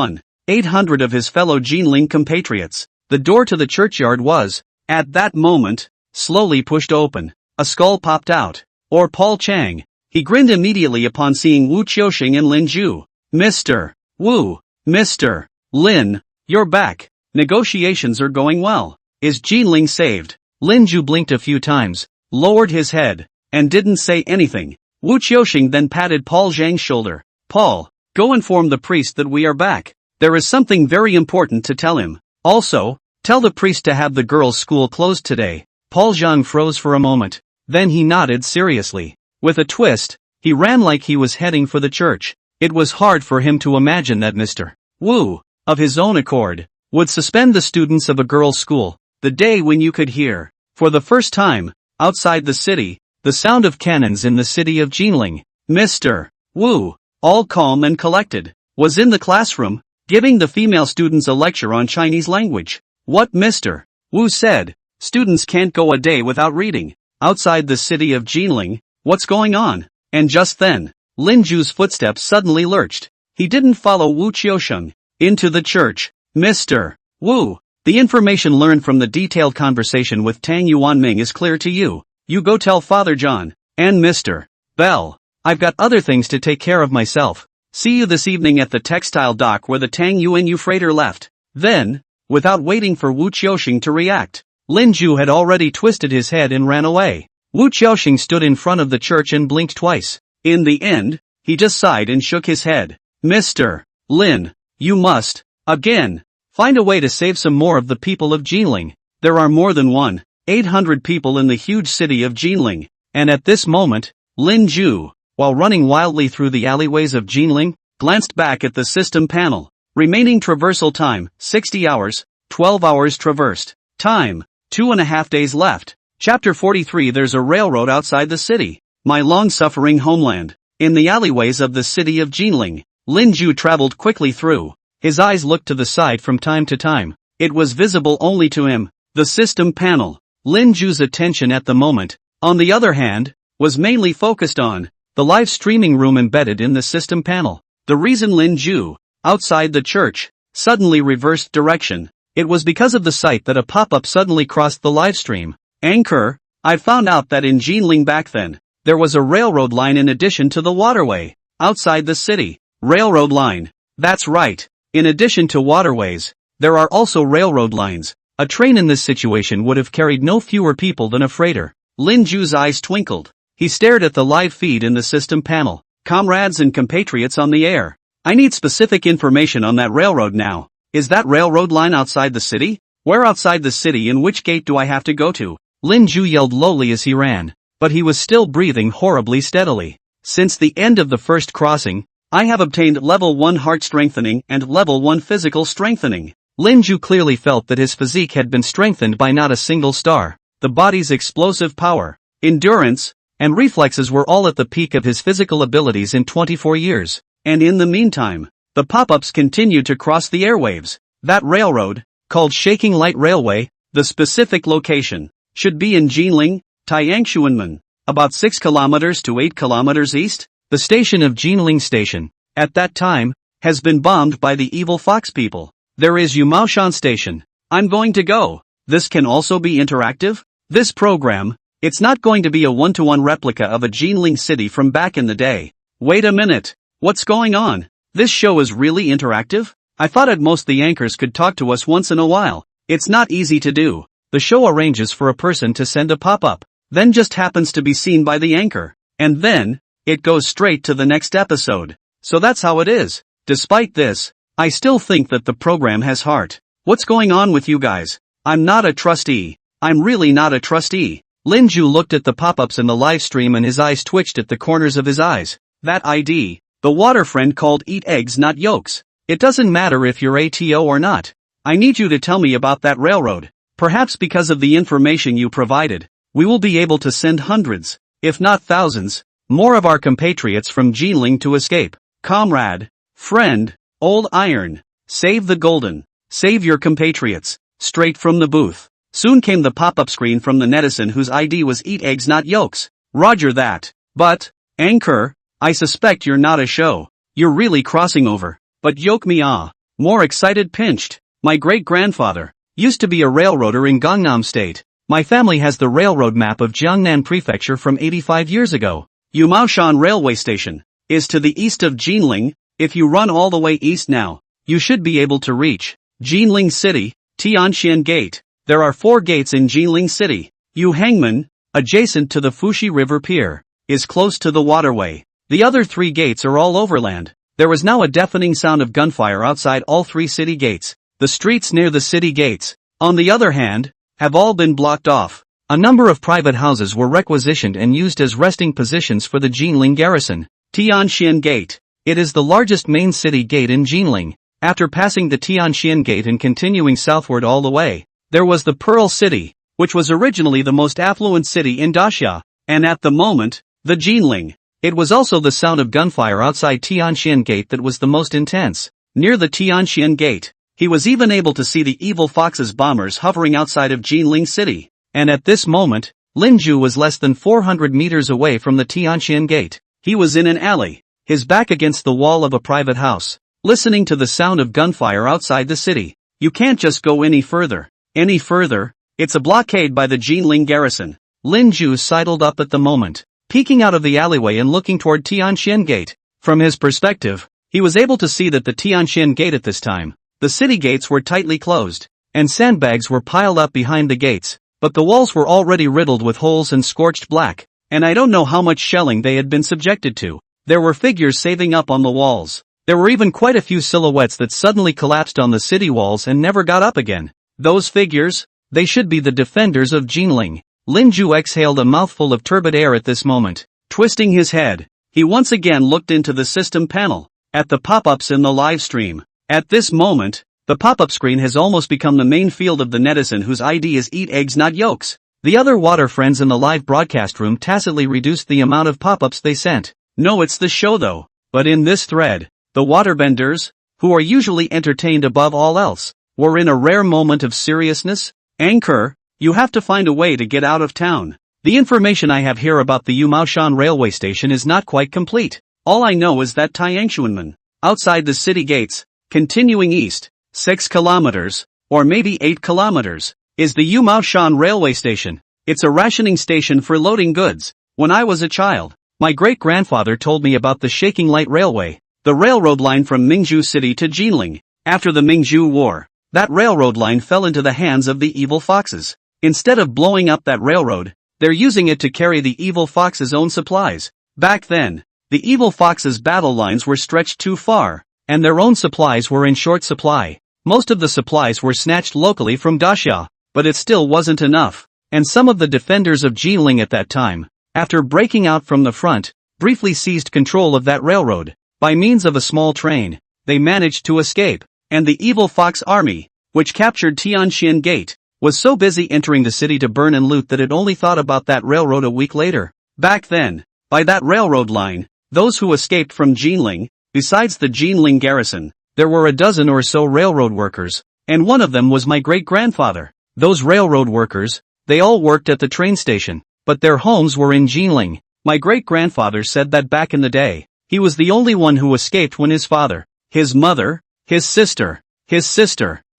800 of his fellow Jinling compatriots. The door to the churchyard was, at that moment, slowly pushed open. A skull popped out. Or Paul Chang. He grinned immediately upon seeing Wu Qiaoxing and Lin Ju. "Mr. Wu, Mr. Lin, you're back. Negotiations are going well. Is Jinling saved?" Lin Ju blinked a few times, lowered his head, and didn't say anything. Wu Qiaoxing then patted Paul Zhang's shoulder. "Paul, go inform the priest that we are back. There is something very important to tell him. Also, tell the priest to have the girls' school closed today." Paul Zhang froze for a moment. Then he nodded seriously. With a twist, he ran like he was heading for the church. It was hard for him to imagine that Mr. Wu, of his own accord, would suspend the students of a girls' school. The day when you could hear, for the first time, outside the city, the sound of cannons in the city of Jinling. Mr. Wu, all calm and collected, was in the classroom, giving the female students a lecture on Chinese language. What Mr. Wu said, students can't go a day without reading. Outside the city of Jinling, what's going on? And just then, Lin Ju's footsteps suddenly lurched. He didn't follow Wu Qiaoxing into the church. Mr. Wu, the information learned from the detailed conversation with Tang Yuanming is clear to you. You go tell Father John, and Mr. Bell. I've got other things to take care of myself. See you this evening at the textile dock where the Tang Yuanyu freighter left. Then, without waiting for Wu Qiaoxing to react, Lin Ju had already twisted his head and ran away. Wu Qiaoxing stood in front of the church and blinked twice. In the end, he just sighed and shook his head. Mr. Lin, you must, again, find a way to save some more of the people of Jinling. There are more than 800 people in the huge city of Jinling. And at this moment, Lin Ju, while running wildly through the alleyways of Jinling, glanced back at the system panel. Remaining traversal time, 60 hours, 12 hours traversed. Time, 2.5 days left. Chapter 43. There's a railroad outside the city. My long-suffering homeland. In the alleyways of the city of Jinling, Lin Ju traveled quickly through. His eyes looked to the side from time to time. It was visible only to him. The system panel. Lin Ju's attention at the moment, on the other hand, was mainly focused on the live streaming room embedded in the system panel. The reason Lin Ju, outside the church, suddenly reversed direction, it was because of the sight that a pop-up suddenly crossed the live stream. Anchor, I found out that in Jinling back then, there was a railroad line in addition to the waterway, outside the city. Railroad line. That's right. In addition to waterways, there are also railroad lines. A train in this situation would have carried no fewer people than a freighter. Lin Ju's eyes twinkled. He stared at the live feed in the system panel. Comrades and compatriots on the air. I need specific information on that railroad now. Is that railroad line outside the city? Where outside the city and which gate do I have to go to? Lin Ju yelled lowly as he ran, but he was still breathing horribly steadily. Since the end of the first crossing, I have obtained level 1 heart strengthening and level 1 physical strengthening. Lin Ju clearly felt that his physique had been strengthened by not a single star. The body's explosive power, endurance, and reflexes were all at the peak of his physical abilities in 24 years. And in the meantime, the pop-ups continued to cross the airwaves. That railroad, called Shaking Light Railway, the specific location, should be in Jinling, Tayangshuanmen, about 6 kilometers to 8 kilometers east. The station of Jinling Station, at that time, has been bombed by the evil fox people. There is Yumaoshan Station. I'm going to go. This can also be interactive? This program, it's not going to be a one-to-one replica of a Jinling city from back in the day. Wait a minute. What's going on? This show is really interactive? I thought at most the anchors could talk to us once in a while. It's not easy to do. The show arranges for a person to send a pop-up, then just happens to be seen by the anchor. And then, it goes straight to the next episode. So that's how it is. Despite this, I still think that the program has heart. What's going on with you guys? I'm not a trustee. I'm really not a trustee. Lin Ju looked at the pop-ups in the live stream and his eyes twitched at the corners of his eyes. That ID, the water friend called Eat Eggs Not Yolks. It doesn't matter if you're ATO or not. I need you to tell me about that railroad. Perhaps because of the information you provided, we will be able to send hundreds, if not thousands, more of our compatriots from Jinling to escape. Comrade, friend, old iron, save the golden, save your compatriots. Straight from the booth. Soon came the pop-up screen from the netizen whose ID was Eat Eggs Not Yolks. Roger that. But, anchor, I suspect you're not a show. You're really crossing over. But yoke me ah. More excited pinched. My great-grandfather used to be a railroader in Gangnam State. My family has the railroad map of Jiangnan Prefecture from 85 years ago. Yumaoshan Railway Station is to the east of Jinling. If you run all the way east now, you should be able to reach Jinling City, Tianxian Gate. There are 4 gates in Jinling City. Yu Hangman, adjacent to the Fuxi River Pier, is close to the waterway. The other 3 gates are all overland. There was now a deafening sound of gunfire outside all 3 city gates. The streets near the city gates, on the other hand, have all been blocked off. A number of private houses were requisitioned and used as resting positions for the Jinling garrison. Tianxian Gate. It is the largest main city gate in Jinling. After passing the Tianxian Gate and continuing southward all the way, there was the Pearl City, which was originally the most affluent city in Daxia, and at the moment, the Jinling. It was also the sound of gunfire outside Tianxian Gate that was the most intense. Near the Tianxian Gate, he was even able to see the evil fox's bombers hovering outside of Jinling City. And at this moment, Lin Ju was less than 400 meters away from the Tianxian Gate. He was in an alley, his back against the wall of a private house, listening to the sound of gunfire outside the city. You can't just go any further. Any further? It's a blockade by the Jinling garrison. Lin Ju sidled up at the moment, peeking out of the alleyway and looking toward Tianxian Gate. From his perspective, he was able to see that the Tianxian Gate at this time, the city gates were tightly closed, and sandbags were piled up behind the gates, but the walls were already riddled with holes and scorched black, and I don't know how much shelling they had been subjected to. There were figures saving up on the walls. There were even quite a few silhouettes that suddenly collapsed on the city walls and never got up again. Those figures? They should be the defenders of Jinling. Lin Ju exhaled a mouthful of turbid air at this moment. Twisting his head, he once again looked into the system panel, at the pop-ups in the live stream. At this moment, the pop-up screen has almost become the main field of the netizen whose ID is Eat Eggs Not Yolks. The other water friends in the live broadcast room tacitly reduced the amount of pop-ups they sent. No, it's the show though. But in this thread, the waterbenders, who are usually entertained above all else, were in a rare moment of seriousness. Anchor, you have to find a way to get out of town. The information I have here about the Yumaoshan railway station is not quite complete. All I know is that Tayangshuanmen, outside the city gates, continuing east, 6 kilometers, or maybe 8 kilometers, is the Yumaoshan railway station. It's a rationing station for loading goods. When I was a child, my great-grandfather told me about the Shaking Light Railway, the railroad line from Mingzhu City to Jinling. After the Mingzhu War, that railroad line fell into the hands of the evil foxes. Instead of blowing up that railroad, they're using it to carry the evil fox's own supplies. Back then, the evil fox's battle lines were stretched too far, and their own supplies were in short supply. Most of the supplies were snatched locally from Daxia, but it still wasn't enough. And some of the defenders of Jinling at that time, after breaking out from the front, briefly seized control of that railroad. By means of a small train, they managed to escape, and the evil Fox army, which captured Tianxian Gate, was so busy entering the city to burn and loot that it only thought about that railroad a week later. Back then, by that railroad line, those who escaped from Jinling, besides the Jinling garrison, there were a dozen or so railroad workers, and one of them was my great-grandfather. Those railroad workers, they all worked at the train station, but their homes were in Jinling. My great-grandfather said that back in the day, he was the only one who escaped when his father, his mother, his sister,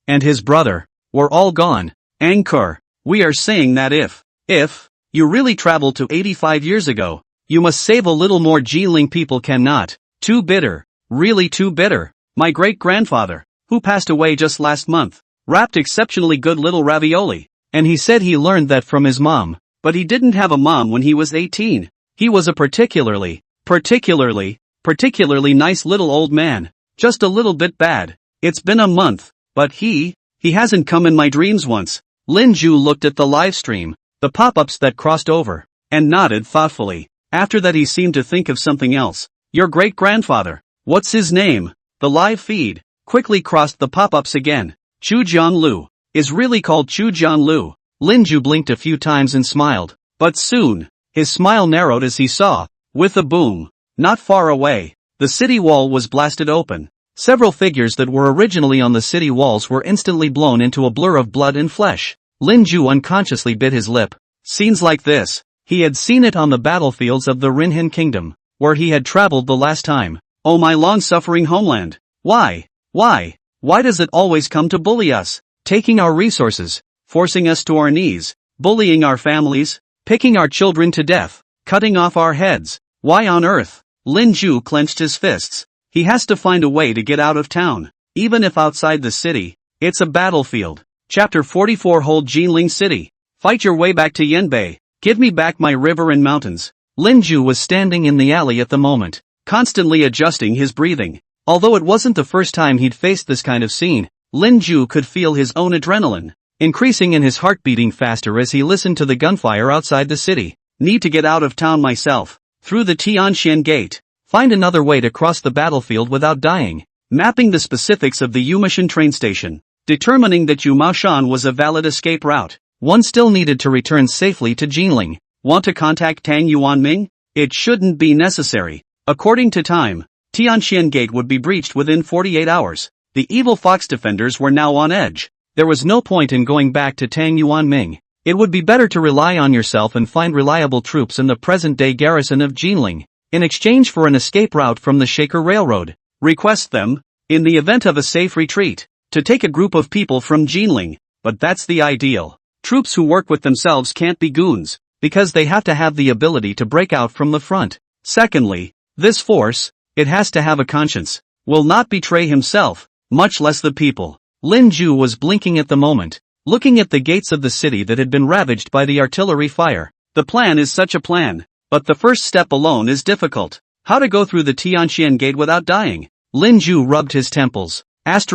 and his brother, were all gone. Angkor, we are saying that if you really traveled to 85 years ago, you must save a little more. Jinling people cannot. Too bitter, really too bitter. My great-grandfather, who passed away just last month, wrapped exceptionally good little ravioli, and he said he learned that from his mom, but he didn't have a mom when he was 18. He was a particularly nice little old man, just a little bit bad. It's been a month, but he hasn't come in my dreams once. Lin Ju looked at the live stream, the pop-ups that crossed over, and nodded thoughtfully. After that he seemed to think of something else. Your great-grandfather, what's his name? The live feed quickly crossed the pop-ups again. Chu Jianlu, is really called Chu Jianlu. Lin Ju blinked a few times and smiled, but soon, his smile narrowed as he saw, with a boom, not far away, the city wall was blasted open. Several figures that were originally on the city walls were instantly blown into a blur of blood and flesh. Lin Ju unconsciously bit his lip. Scenes like this, he had seen it on the battlefields of the Rinhan Kingdom, where he had traveled the last time. Oh my long-suffering homeland! Why does it always come to bully us? Taking our resources, forcing us to our knees, bullying our families, picking our children to death, cutting off our heads. Why on earth? Lin Ju clenched his fists. He has to find a way to get out of town. Even if outside the city, it's a battlefield. Chapter 44. Hold Jinling City. Fight your way back to Yanbei. Give me back my river and mountains. Lin Ju was standing in the alley at the moment, constantly adjusting his breathing. Although it wasn't the first time he'd faced this kind of scene, Lin Ju could feel his own adrenaline increasing and his heart beating faster as he listened to the gunfire outside the city. Need to get out of town myself. Through the Tianxian Gate. Find another way to cross the battlefield without dying. Mapping the specifics of the Yumashan train station. Determining that Yumashan was a valid escape route. One still needed to return safely to Jinling. Want to contact Tang Yuanming? It shouldn't be necessary. According to time, Tianxian Gate would be breached within 48 hours. The evil Fox defenders were now on edge. There was no point in going back to Tang Yuanming. It would be better to rely on yourself and find reliable troops in the present-day garrison of Jinling, in exchange for an escape route from the Shaker Railroad. Request them, in the event of a safe retreat, to take a group of people from Jinling, but that's the ideal. Troops who work with themselves can't be goons, because they have to have the ability to break out from the front. Secondly, this force, it has to have a conscience, will not betray himself, much less the people. Lin Ju was blinking at the moment, looking at the gates of the city that had been ravaged by the artillery fire. The plan is such a plan, but the first step alone is difficult. How to go through the Tianxian Gate without dying? Lin Ju rubbed his temples. That's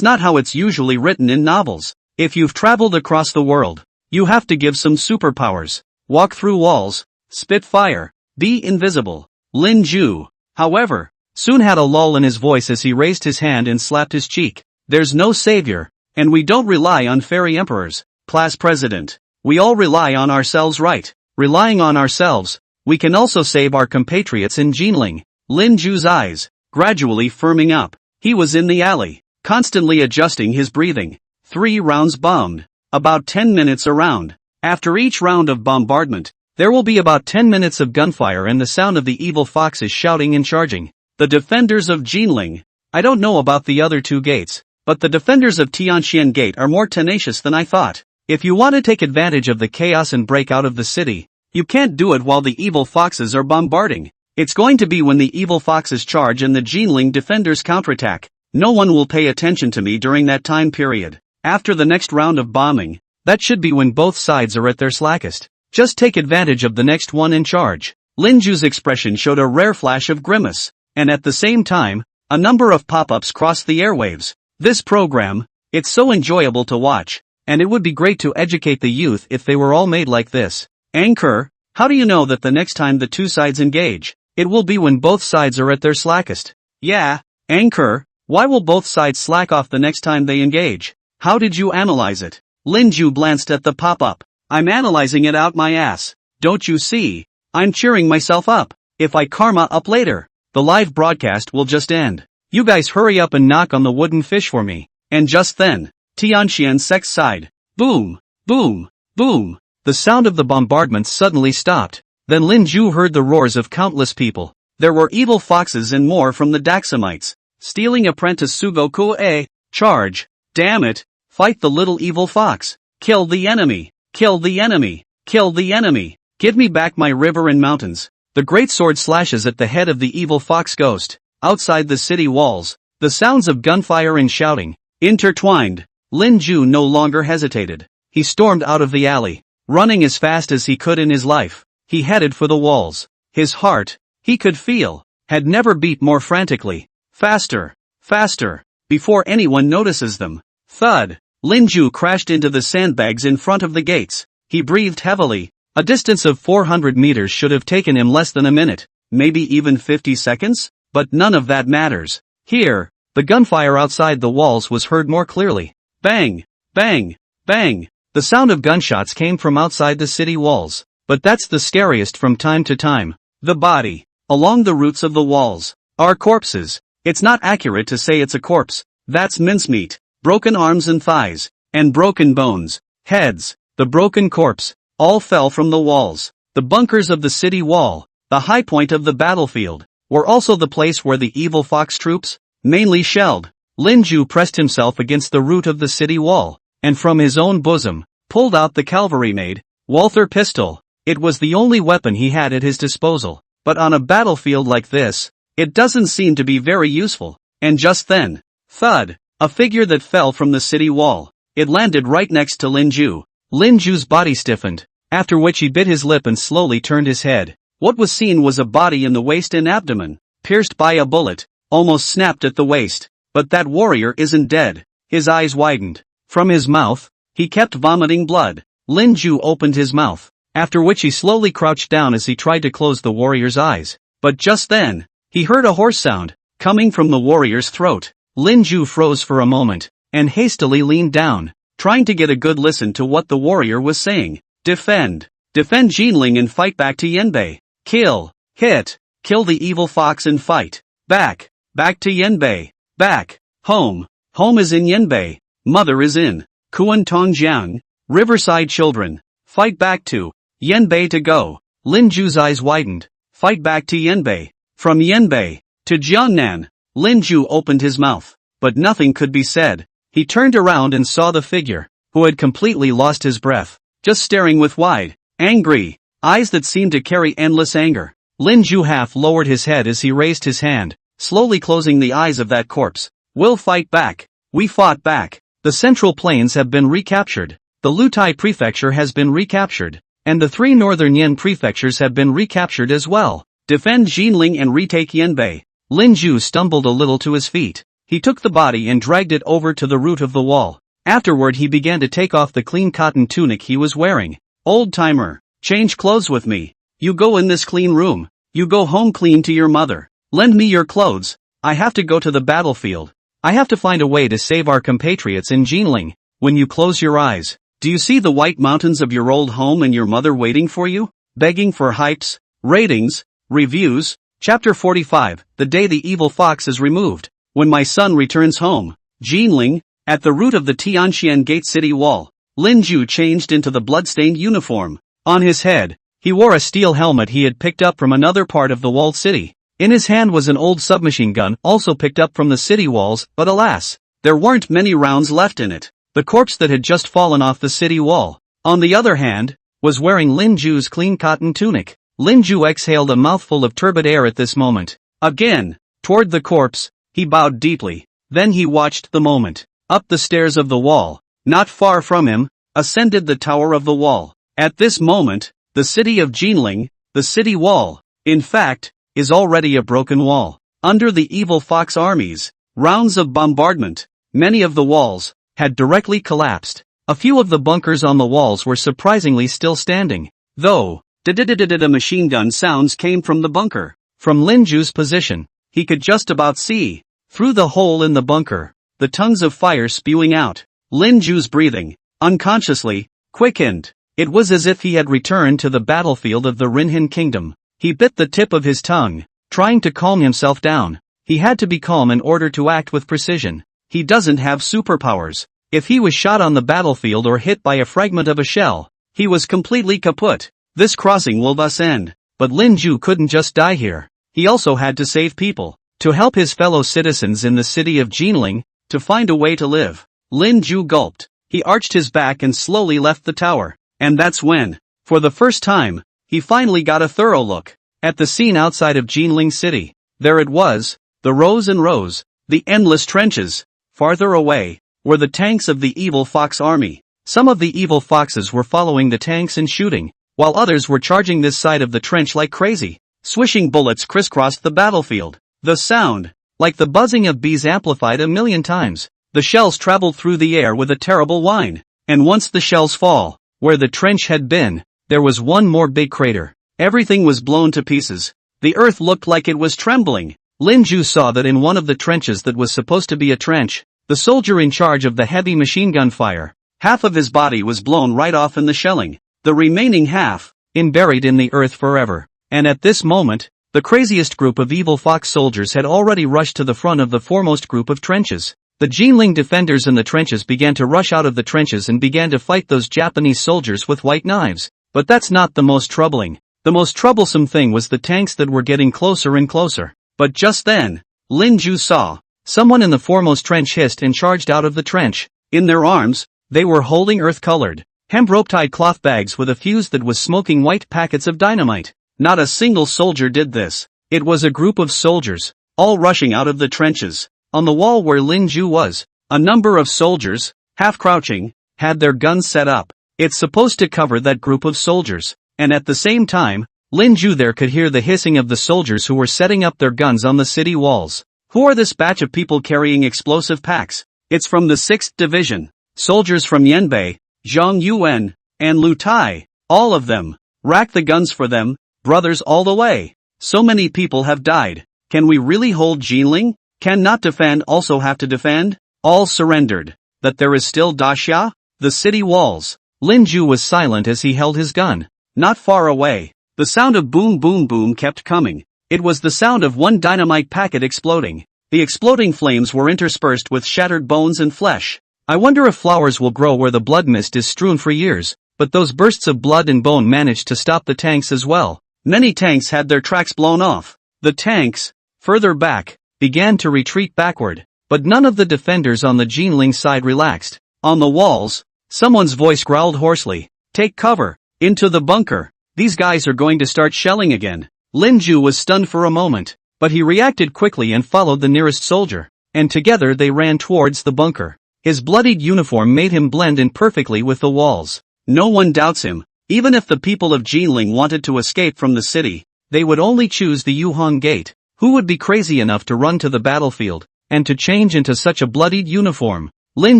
not how it's usually written in novels. If you've traveled across the world, you have to give some superpowers. Walk through walls, spit fire, be invisible. Lin Ju, however, soon had a lull in his voice as he raised his hand and slapped his cheek. There's no savior, and we don't rely on fairy emperors. Class president, we all rely on ourselves, right? Relying on ourselves, we can also save our compatriots in Jinling. Lin Ju's eyes, gradually firming up. He was in the alley, constantly adjusting his breathing. 3 rounds bombed. About 10 minutes a round. After each round of bombardment, there will be about 10 minutes of gunfire and the sound of the evil foxes shouting and charging. The defenders of Jinling. I don't know about the other 2 gates, but the defenders of Tianxian Gate are more tenacious than I thought. If you want to take advantage of the chaos and break out of the city, you can't do it while the evil foxes are bombarding. It's going to be when the evil foxes charge and the Jinling defenders counterattack. No one will pay attention to me during that time period. After the next round of bombing, that should be when both sides are at their slackest. Just take advantage of the next one in charge. Lin Ju's expression showed a rare flash of grimace, and at the same time, A number of pop-ups crossed the airwaves. This program, it's so enjoyable to watch, and it would be great to educate the youth if they were all made like this. Anchor, how do you know that the next time the two sides engage, it will be when both sides are at their slackest? Yeah, Anchor, why will both sides slack off the next time they engage? How did you analyze it? Linju glanced at the pop-up. I'm analyzing it out my ass. Don't you see? I'm cheering myself up. If I karma up later, the live broadcast will just end. You guys hurry up and knock on the wooden fish for me. And just then, Tianxian Sex sighed. Boom, boom, boom. The sound of the bombardment suddenly stopped. Then Lin Ju heard the roars of countless people. There were evil foxes and more from the Daxamites. Stealing apprentice Sugoku. Charge. Damn it. Fight the little evil fox. Kill the enemy. Kill the enemy. Kill the enemy. Give me back my river and mountains. The great sword slashes at the head of the evil fox ghost. Outside the city walls, the sounds of gunfire and shouting intertwined. Lin Ju no longer hesitated. He stormed out of the alley, running as fast as he could in his life. He headed for the walls. His heart, he could feel, had never beat more frantically. Faster, faster, before anyone notices them. Thud. Lin Ju crashed into the sandbags in front of the gates. He breathed heavily. A distance of 400 meters should have taken him less than a minute, maybe even 50 seconds? But none of that matters. Here, the gunfire outside the walls was heard more clearly. Bang! Bang! Bang! The sound of gunshots came from outside the city walls. But that's the scariest from time to time. The body, along the roots of the walls, are corpses. It's not accurate to say it's a corpse. That's mincemeat. Broken arms and thighs, and broken bones, heads, the broken corpse, all fell from the walls. The bunkers of the city wall, the high point of the battlefield, were also the place where the evil fox troops, mainly shelled. Lin Ju pressed himself against the root of the city wall, and from his own bosom, pulled out the cavalry-made, Walther pistol. It was the only weapon he had at his disposal, but on a battlefield like this, it doesn't seem to be very useful. And just then, thud, a figure that fell from the city wall. It landed right next to Lin Ju. Lin Ju's body stiffened, after which he bit his lip and slowly turned his head. What was seen was a body in the waist and abdomen, pierced by a bullet, almost snapped at the waist. But that warrior isn't dead. His eyes widened. From his mouth, he kept vomiting blood. Lin Ju opened his mouth, after which he slowly crouched down as he tried to close the warrior's eyes. But just then, he heard a hoarse sound, coming from the warrior's throat. Lin Ju froze for a moment, and hastily leaned down, trying to get a good listen to what the warrior was saying. Defend. Defend Jinling and fight back to Yanbei. Kill. Hit. Kill the evil fox and fight. Back. Back to Yanbei. Back. Home. Home is in Yanbei. Mother is in Kuantongjiang. Riverside children. Fight back to Yanbei to go. Lin Ju's eyes widened. Fight back to Yanbei. From Yanbei to Jiangnan. Lin Ju opened his mouth, but nothing could be said. He turned around and saw the figure, who had completely lost his breath, just staring with wide, angry eyes that seemed to carry endless anger. Lin Ju half lowered his head as he raised his hand, slowly closing the eyes of that corpse. We'll fight back. We fought back. The Central Plains have been recaptured. The Lutai Prefecture has been recaptured. And the 3 northern Yan prefectures have been recaptured as well. Defend Jinling and retake Yanbei. Lin Ju stumbled a little to his feet. He took the body and dragged it over to the root of the wall. Afterward he began to take off the clean cotton tunic he was wearing. Old timer, change clothes with me. You go in this clean room. You go home clean to your mother. Lend me your clothes. I have to go to the battlefield. I have to find a way to save our compatriots in Jinling. When you close your eyes, do you see the white mountains of your old home and your mother waiting for you? Begging for hypes, ratings, reviews. Chapter 45, The Day the Evil Fox is Removed. When my son returns home, Jinling, at the root of the Tianxian Gate city wall, Lin Ju changed into the bloodstained uniform. On his head, he wore a steel helmet he had picked up from another part of the walled city. In his hand was an old submachine gun also picked up from the city walls, but alas, there weren't many rounds left in it. The corpse that had just fallen off the city wall, on the other hand, was wearing Lin Ju's clean cotton tunic. Lin Ju exhaled a mouthful of turbid air at this moment. Again, toward the corpse, he bowed deeply. Then he watched the moment. Up the stairs of the wall, not far from him, ascended the tower of the wall. At this moment, the city of Jinling, the city wall, in fact, is already a broken wall. under the evil fox armies. Rounds of bombardment. Many of the walls had directly collapsed. A few of the bunkers on the walls were surprisingly still standing, though. Machine gun sounds came from the bunker. From Lin Ju's position, he could just about see through the hole in the bunker, the tongues of fire spewing out. Lin Ju's breathing, unconsciously, quickened. It was as if he had returned to the battlefield of the Rinhin kingdom. He bit the tip of his tongue, trying to calm himself down. He had to be calm in order to act with precision. He doesn't have superpowers. If he was shot on the battlefield or hit by a fragment of a shell, he was completely kaput. This crossing will thus end. But Lin Ju couldn't just die here. He also had to save people, to help his fellow citizens in the city of Jinling, to find a way to live. Lin Ju gulped. He arched his back and slowly left the tower. And that's when, for the first time, he finally got a thorough look at the scene outside of Jinling City. There it was, the rows and rows, the endless trenches. Farther away were the tanks of the evil fox army. Some of the evil foxes were following the tanks and shooting, while others were charging this side of the trench like crazy. Swishing bullets crisscrossed the battlefield. The sound, like the buzzing of bees amplified a million times. The shells traveled through the air with a terrible whine. And once the shells fall, where the trench had been, there was one more big crater. Everything was blown to pieces. The earth looked like it was trembling. Lin Ju saw that in one of the trenches that was supposed to be a trench, the soldier in charge of the heavy machine gun fire, half of his body was blown right off in the shelling. The remaining half, buried in the earth forever. And at this moment, the craziest group of evil fox soldiers had already rushed to the front of the foremost group of trenches. The Jinling defenders in the trenches began to rush out of the trenches and began to fight those Japanese soldiers with white knives. But that's not the most troubling. The most troublesome thing was the tanks that were getting closer and closer. But just then, Lin Ju saw someone in the foremost trench hissed and charged out of the trench. In their arms, they were holding earth-colored, hemp rope-tied cloth bags with a fuse that was smoking white packets of dynamite. Not a single soldier did this. It was a group of soldiers, all rushing out of the trenches. On the wall where Lin Ju was, a number of soldiers, half crouching, had their guns set up. It's supposed to cover that group of soldiers. And at the same time, Lin Ju there could hear the hissing of the soldiers who were setting up their guns on the city walls. Who are this batch of people carrying explosive packs? It's from the 6th Division. Soldiers from Yanbei, Zhang Yuan, and Lu Tai. All of them. Rack the guns for them, brothers all the way. So many people have died. Can we really hold Jinling? Can not defend also have to defend? All surrendered. That there is still Daxia? The city walls. Lin Ju was silent as he held his gun. Not far away, the sound of boom boom boom kept coming. It was the sound of one dynamite packet exploding. The exploding flames were interspersed with shattered bones and flesh. I wonder if flowers will grow where the blood mist is strewn for years, but those bursts of blood and bone managed to stop the tanks as well. Many tanks had their tracks blown off. The tanks, further back, began to retreat backward, but none of the defenders on the Jinling side relaxed. On the walls, someone's voice growled hoarsely. Take cover, into the bunker. These guys are going to start shelling again. Lin Ju was stunned for a moment, but he reacted quickly and followed the nearest soldier, and together they ran towards the bunker. His bloodied uniform made him blend in perfectly with the walls. No one doubts him. Even if the people of Jinling wanted to escape from the city, they would only choose the Yuhong Gate. Who would be crazy enough to run to the battlefield, and to change into such a bloodied uniform? Lin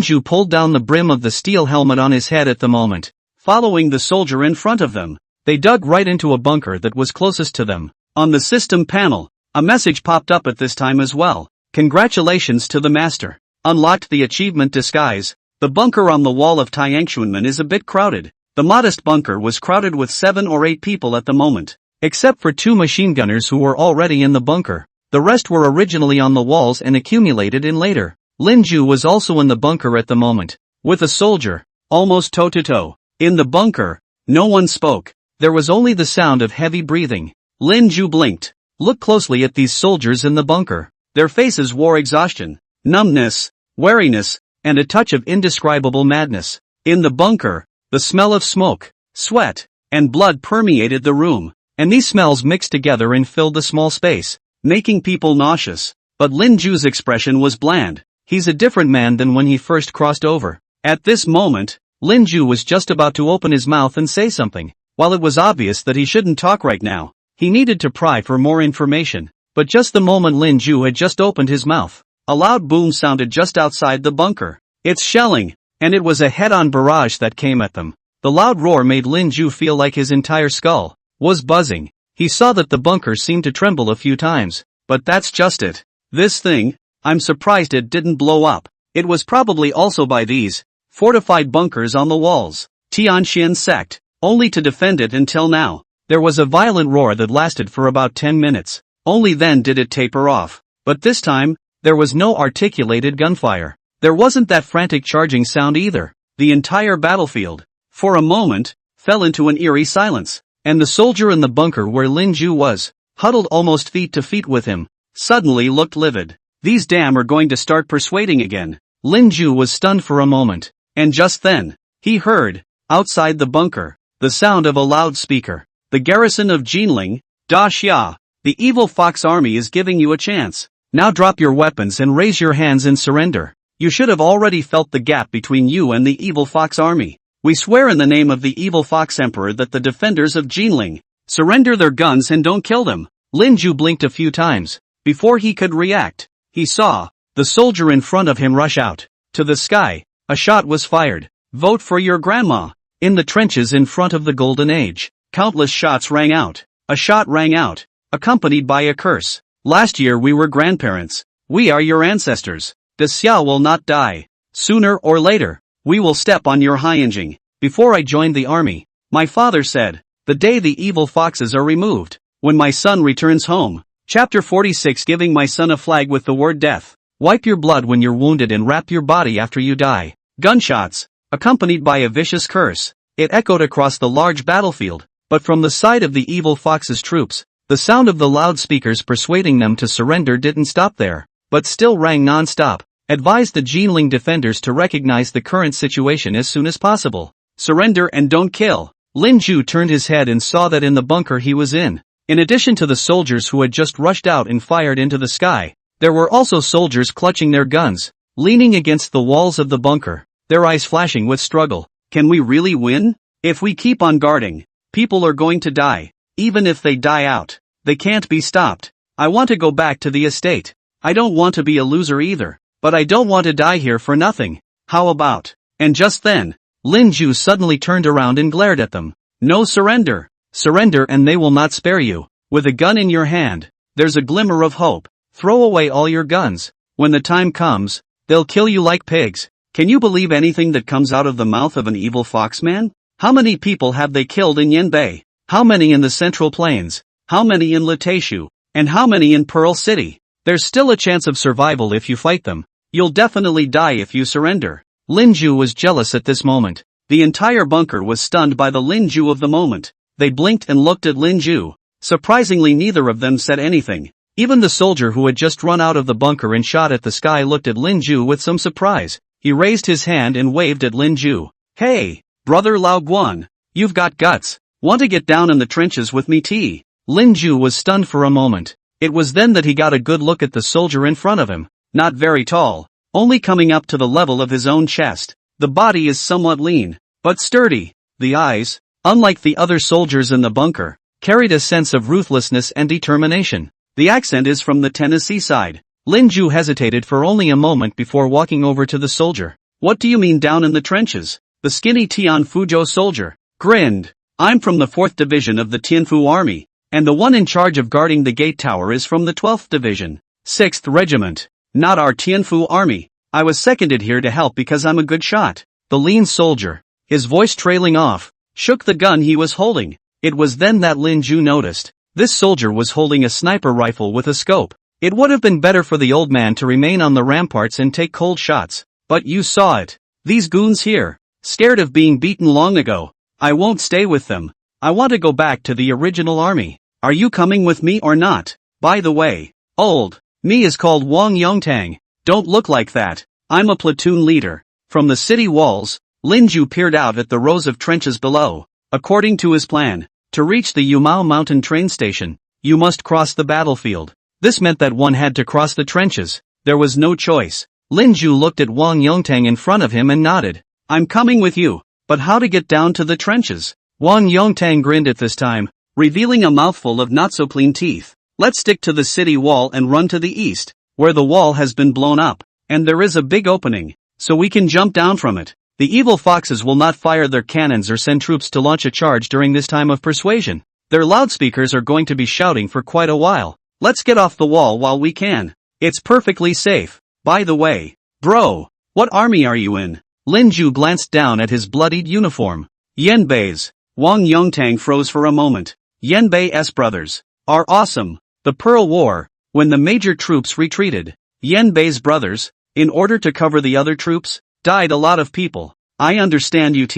Ju pulled down the brim of the steel helmet on his head at the moment. Following the soldier in front of them, they dug right into a bunker that was closest to them. On the system panel, a message popped up at this time as well. Congratulations to the master. Unlocked the achievement disguise. The bunker on the wall of Tiangshuanmen is a bit crowded. The modest bunker was crowded with 7 or 8 people at the moment. Except for 2 machine gunners who were already in the bunker. The rest were originally on the walls and accumulated in later. Lin Ju was also in the bunker at the moment, with a soldier, almost toe-to-toe. In the bunker, no one spoke. There was only the sound of heavy breathing. Lin Ju blinked. Look closely at these soldiers in the bunker. Their faces wore exhaustion, numbness, weariness, and a touch of indescribable madness. In the bunker, the smell of smoke, sweat, and blood permeated the room, and these smells mixed together and filled the small space, making people nauseous. But Lin Ju's expression was bland. He's a different man than when he first crossed over. At this moment, Lin Ju was just about to open his mouth and say something. While it was obvious that he shouldn't talk right now, he needed to pry for more information. But just the moment Lin Ju had just opened his mouth, a loud boom sounded just outside the bunker. It's shelling! And it was a head-on barrage that came at them. The loud roar made Lin Ju feel like his entire skull was buzzing. He saw that the bunker seemed to tremble a few times. But that's just it. This thing, I'm surprised it didn't blow up. It was probably also by these fortified bunkers on the walls. Tianxian sect, only to defend it until now. There was a violent roar that lasted for about 10 minutes. Only then did it taper off. But this time, there was no articulated gunfire. There wasn't that frantic charging sound either. The entire battlefield, for a moment, fell into an eerie silence. And the soldier in the bunker where Lin Ju was, huddled almost feet to feet with him, suddenly looked livid. These damn are going to start persuading again. Lin Ju was stunned for a moment. And just then, he heard, outside the bunker, the sound of a loudspeaker. The garrison of Jinling, Da Xia, the evil fox army is giving you a chance. Now drop your weapons and raise your hands in surrender. You should have already felt the gap between you and the evil fox army. We swear in the name of the evil fox emperor that the defenders of Jinling surrender their guns and don't kill them. Lin Ju blinked a few times. Before he could react, he saw the soldier in front of him rush out to the sky. A shot was fired. Vote for your grandma. In the trenches in front of the Golden Age, countless shots rang out. A shot rang out, accompanied by a curse. Last year we were grandparents. We are your ancestors. De Xia will not die. Sooner or later, we will step on your hyinjing. Before I joined the army, my father said, the day the evil foxes are removed, when my son returns home. Chapter 46 Giving my son a flag with the word death. Wipe your blood when you're wounded and wrap your body after you die. Gunshots, accompanied by a vicious curse. It echoed across the large battlefield, but from the side of the evil fox's troops, the sound of the loudspeakers persuading them to surrender didn't stop there, but still rang non-stop. Advised the Jinling defenders to recognize the current situation as soon as possible. Surrender and don't kill. Lin Ju turned his head and saw that in the bunker he was in addition to the soldiers who had just rushed out and fired into the sky, there were also soldiers clutching their guns, leaning against the walls of the bunker, their eyes flashing with struggle. Can we really win? If we keep on guarding, people are going to die. Even if they die out, they can't be stopped. I want to go back to the estate. I don't want to be a loser either. But I don't want to die here for nothing. How about? And just then, Lin Ju suddenly turned around and glared at them. No surrender. Surrender and they will not spare you. With a gun in your hand, there's a glimmer of hope. Throw away all your guns. When the time comes, they'll kill you like pigs. Can you believe anything that comes out of the mouth of an evil foxman? How many people have they killed in Yanbei? How many in the Central Plains? How many in Lataishu? And how many in Pearl City? There's still a chance of survival if you fight them. You'll definitely die if you surrender. Lin Ju was jealous at this moment. The entire bunker was stunned by the Lin Ju of the moment. They blinked and looked at Lin Ju. Surprisingly, neither of them said anything. Even the soldier who had just run out of the bunker and shot at the sky looked at Lin Ju with some surprise. He raised his hand and waved at Lin Ju. Hey, brother Lao Guan, you've got guts. Want to get down in the trenches with me T? Lin Ju was stunned for a moment. It was then that he got a good look at the soldier in front of him. Not very tall, only coming up to the level of his own chest. The body is somewhat lean, but sturdy. The eyes, unlike the other soldiers in the bunker, carried a sense of ruthlessness and determination. The accent is from the Tennessee side. Lin Ju hesitated for only a moment before walking over to the soldier. What do you mean down in the trenches? The skinny Tian Fuzhou soldier grinned. I'm from the 4th Division of the Tianfu Army, and the one in charge of guarding the gate tower is from the 12th Division, 6th Regiment. Not our Tianfu army. I was seconded here to help because I'm a good shot. The lean soldier, his voice trailing off, shook the gun he was holding. It was then that Lin Ju noticed. This soldier was holding a sniper rifle with a scope. It would have been better for the old man to remain on the ramparts and take cold shots. But you saw it. These goons here, scared of being beaten long ago. I won't stay with them. I want to go back to the original army. Are you coming with me or not? By the way, old me is called Wang Yongtang. Don't look like that. I'm a platoon leader. From the city walls, Lin Ju peered out at the rows of trenches below. According to his plan, to reach the Yumao Mountain train station, you must cross the battlefield. This meant that one had to cross the trenches. There was no choice. Lin Ju looked at Wang Yongtang in front of him and nodded. I'm coming with you, but how to get down to the trenches? Wang Yongtang grinned at this time, revealing a mouthful of not-so-clean teeth. Let's stick to the city wall and run to the east, where the wall has been blown up, and there is a big opening, so we can jump down from it. The evil foxes will not fire their cannons or send troops to launch a charge during this time of persuasion. Their loudspeakers are going to be shouting for quite a while. Let's get off the wall while we can. It's perfectly safe. By the way, bro, what army are you in? Lin Ju glanced down at his bloodied uniform. Yanbei's. Wang Yongtang froze for a moment. Yanbei's brothers are awesome. The Pearl War, when the major troops retreated, Yanbei's brothers, in order to cover the other troops, died a lot of people. I understand UT.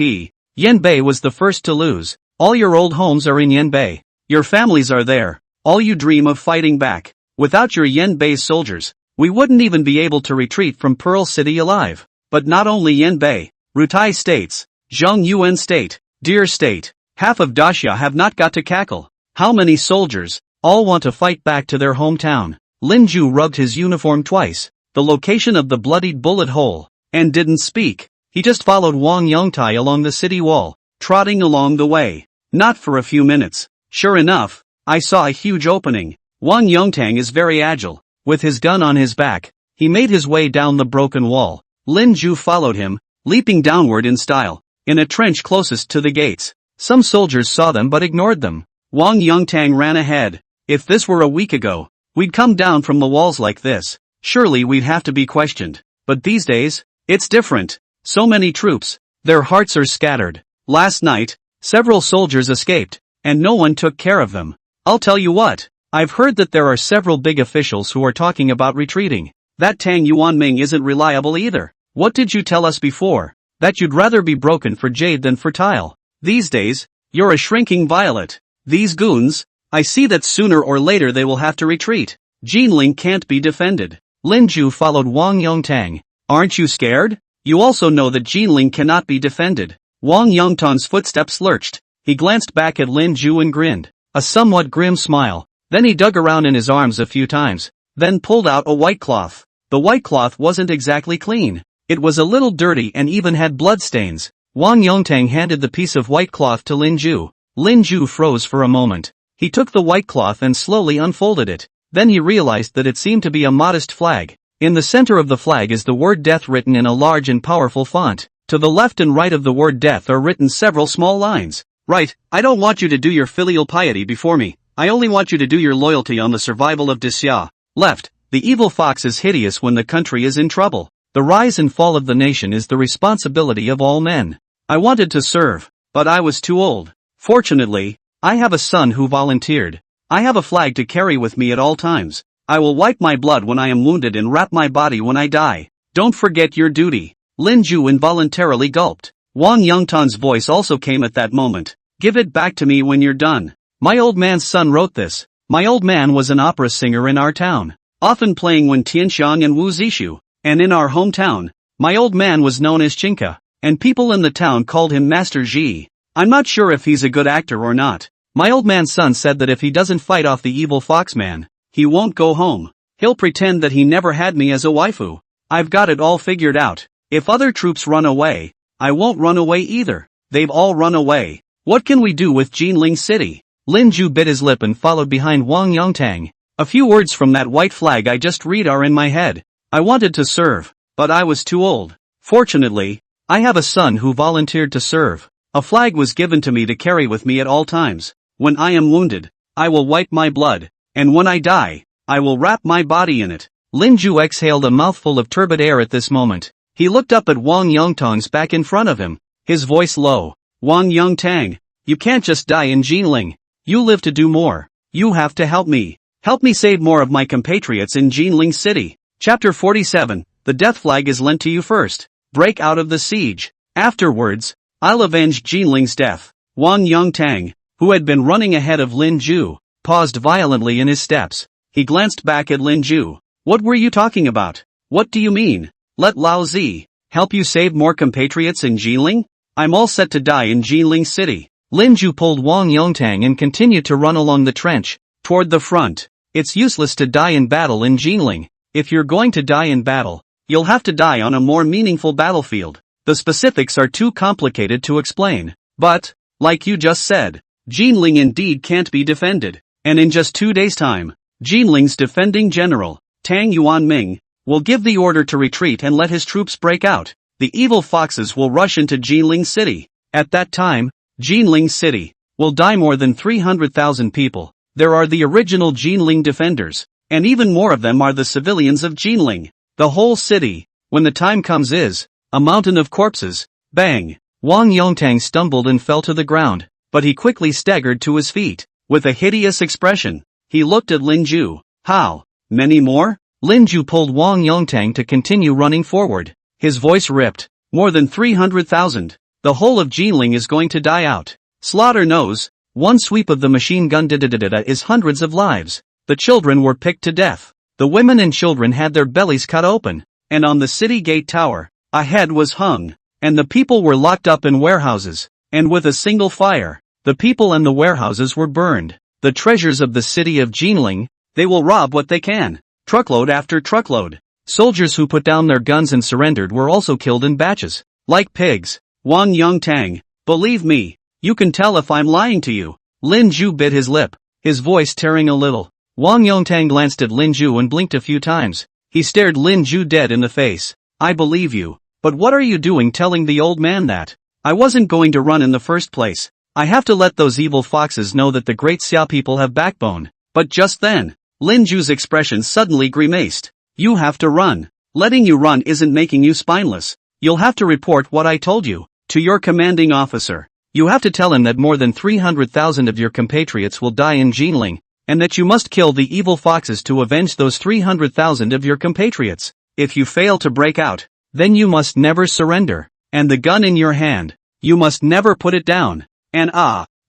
Yanbei was the first to lose. All your old homes are in Yanbei. Your families are there. All you dream of fighting back. Without your Yanbei soldiers, we wouldn't even be able to retreat from Pearl City alive. But not only Yanbei, Rutai states, Zhongyuan state, Deer state, half of Daxia have not got to cackle. How many soldiers, all want to fight back to their hometown? Lin Ju rubbed his uniform twice, the location of the bloodied bullet hole, and didn't speak. He just followed Wang Yongtai along the city wall, trotting along the way. Not for a few minutes. Sure enough, I saw a huge opening. Wang Yongtang is very agile. With his gun on his back, he made his way down the broken wall. Lin Ju followed him, leaping downward in style, in a trench closest to the gates. Some soldiers saw them but ignored them. Wang Yongtang ran ahead. If this were a week ago, we'd come down from the walls like this. Surely we'd have to be questioned. But these days, it's different. So many troops, their hearts are scattered. Last night, several soldiers escaped, and no one took care of them. I'll tell you what, I've heard that there are several big officials who are talking about retreating. That Tang Yuanming isn't reliable either. What did you tell us before? That you'd rather be broken for jade than for tile. These days, you're a shrinking violet. These goons, I see that sooner or later they will have to retreat. Jinling can't be defended. Lin Ju followed Wang Yongtang. Aren't you scared? You also know that Jinling cannot be defended. Wang Yongtang's footsteps lurched. He glanced back at Lin Ju and grinned, a somewhat grim smile. Then he dug around in his arms a few times, then pulled out a white cloth. The white cloth wasn't exactly clean. It was a little dirty and even had blood stains. Wang Yongtang handed the piece of white cloth to Lin Ju. Lin Ju froze for a moment. He took the white cloth and slowly unfolded it. Then he realized that it seemed to be a modest flag. In the center of the flag is the word death written in a large and powerful font. To the left and right of the word death are written several small lines. Right, I don't want you to do your filial piety before me. I only want you to do your loyalty on the survival of Daxia. Left, the evil fox is hideous when the country is in trouble. The rise and fall of the nation is the responsibility of all men. I wanted to serve, but I was too old. Fortunately, I have a son who volunteered. I have a flag to carry with me at all times. I will wipe my blood when I am wounded and wrap my body when I die. Don't forget your duty. Lin Ju involuntarily gulped. Wang Yongtang's voice also came at that moment. Give it back to me when you're done. My old man's son wrote this. My old man was an opera singer in our town, often playing when Tianxiang and Wu Zishu. And in our hometown, my old man was known as Chinka, and people in the town called him Master Ji. I'm not sure if he's a good actor or not. My old man's son said that if he doesn't fight off the evil foxman, he won't go home. He'll pretend that he never had me as a waifu. I've got it all figured out. If other troops run away, I won't run away either. They've all run away. What can we do with Jinling City? Lin Ju bit his lip and followed behind Wang Yongtang. A few words from that white flag I just read are in my head. I wanted to serve, but I was too old. Fortunately, I have a son who volunteered to serve. A flag was given to me to carry with me at all times. When I am wounded, I will wipe my blood, and when I die, I will wrap my body in it. Lin Ju exhaled a mouthful of turbid air at this moment. He looked up at Wang Yongtang's back in front of him, his voice low. Wang Yongtang, you can't just die in Jinling. You live to do more. You have to help me. Help me save more of my compatriots in Jinling City. Chapter 47, the death flag is lent to you first. Break out of the siege. Afterwards, I'll avenge Jinling's death. Wang Yongtang, who had been running ahead of Lin Ju, paused violently in his steps. He glanced back at Lin Ju. What were you talking about? What do you mean? Let Lao Zi help you save more compatriots in Jinling? I'm all set to die in Jinling City. Lin Ju pulled Wang Yongtang and continued to run along the trench, toward the front. It's useless to die in battle in Jinling. If you're going to die in battle, you'll have to die on a more meaningful battlefield. The specifics are too complicated to explain. But, like you just said, Jinling indeed can't be defended. And in just 2 days' time, Jinling's defending general, Tang Yuanming, will give the order to retreat and let his troops break out. The evil foxes will rush into Jinling City. At that time, Jinling City will die more than 300,000 people. There are the original Jinling defenders, and even more of them are the civilians of Jinling. The whole city, when the time comes, is a mountain of corpses. Bang! Wang Yongtang stumbled and fell to the ground, but he quickly staggered to his feet. With a hideous expression, he looked at Lin Ju. How many more? Lin Ju pulled Wang Yongtang to continue running forward. His voice ripped. More than 300,000. The whole of Jinling is going to die out. Slaughter knows. One sweep of the machine gun is hundreds of lives. The children were picked to death. The women and children had their bellies cut open. And on the city gate tower, a head was hung. And the people were locked up in warehouses. And with a single fire, the people and the warehouses were burned. The treasures of the city of Jinling, they will rob what they can. Truckload after truckload. Soldiers who put down their guns and surrendered were also killed in batches. Like pigs. Wang Yongtang, believe me, you can tell if I'm lying to you. Lin Ju bit his lip, his voice tearing a little. Wang Yongtang glanced at Lin Ju and blinked a few times. He stared Lin Ju dead in the face. I believe you. But what are you doing telling the old man that? I wasn't going to run in the first place. I have to let those evil foxes know that the great Xia people have backbone. But just then, Lin Ju's expression suddenly grimaced. You have to run. Letting you run isn't making you spineless. You'll have to report what I told you to your commanding officer. You have to tell him that more than 300,000 of your compatriots will die in Jinling, and that you must kill the evil foxes to avenge those 300,000 of your compatriots. If you fail to break out, then you must never surrender. And the gun in your hand, you must never put it down. And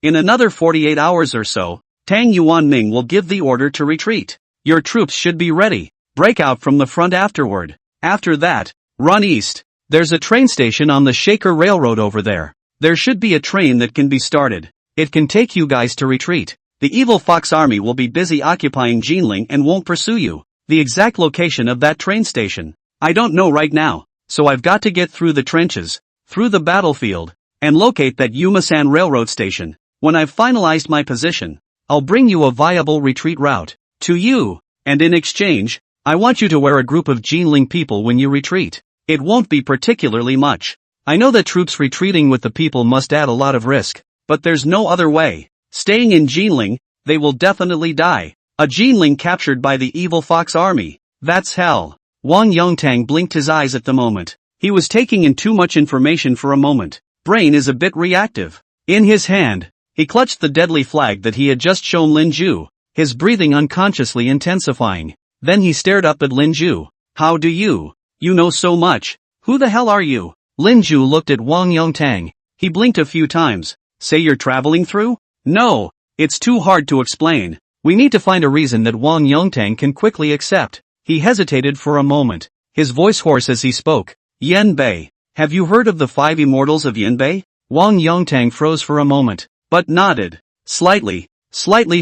in another 48 hours or so, Tang Yuanming will give the order to retreat. Your troops should be ready. Break out from the front afterward. After that, run east. There's a train station on the Shaker Railroad over there. There should be a train that can be started. It can take you guys to retreat. The evil fox army will be busy occupying Jinling and won't pursue you. The exact location of that train station, I don't know right now, so I've got to get through the trenches, through the battlefield, and locate that Yumasan railroad station. When I've finalized my position, I'll bring you a viable retreat route to you, and in exchange, I want you to wear a group of Jinling people when you retreat. It won't be particularly much. I know that troops retreating with the people must add a lot of risk, but there's no other way. Staying in Jinling, they will definitely die. A Jinling captured by the evil fox army. That's hell. Wang Yongtang blinked his eyes at the moment. He was taking in too much information for a moment. Brain is a bit reactive. In his hand, he clutched the deadly flag that he had just shown Lin Ju, his breathing unconsciously intensifying. Then he stared up at Lin Ju. How do you know so much? Who the hell are you? Lin Ju looked at Wang Yongtang. He blinked a few times. Say you're traveling through? No, it's too hard to explain. We need to find a reason that Wang Yongtang can quickly accept. He hesitated for a moment, his voice hoarse as he spoke. Yanbei. Have you heard of the 5 immortals of Yanbei? Wang Yongtang froze for a moment, but nodded. Slightly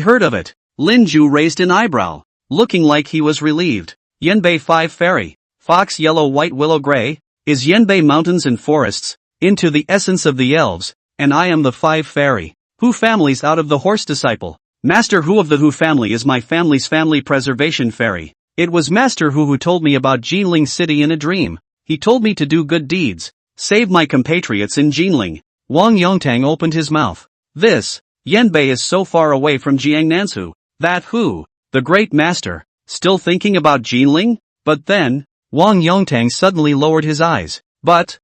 heard of it. Lin Ju raised an eyebrow, looking like he was relieved. Yanbei 5 fairy. Fox yellow white willow gray. Is Yanbei mountains and forests, into the essence of the elves, and I am the 5 fairy. Hu families out of the horse disciple. Master Hu of the Hu family is my family's family preservation fairy. It was Master Hu who told me about Jinling City in a dream. He told me to do good deeds, save my compatriots in Jinling. Wang Yongtang opened his mouth. This, Yanbei is so far away from Jiangnansu, that Hu, the great master, still thinking about Jinling? But then, Wang Yongtang suddenly lowered his eyes. But,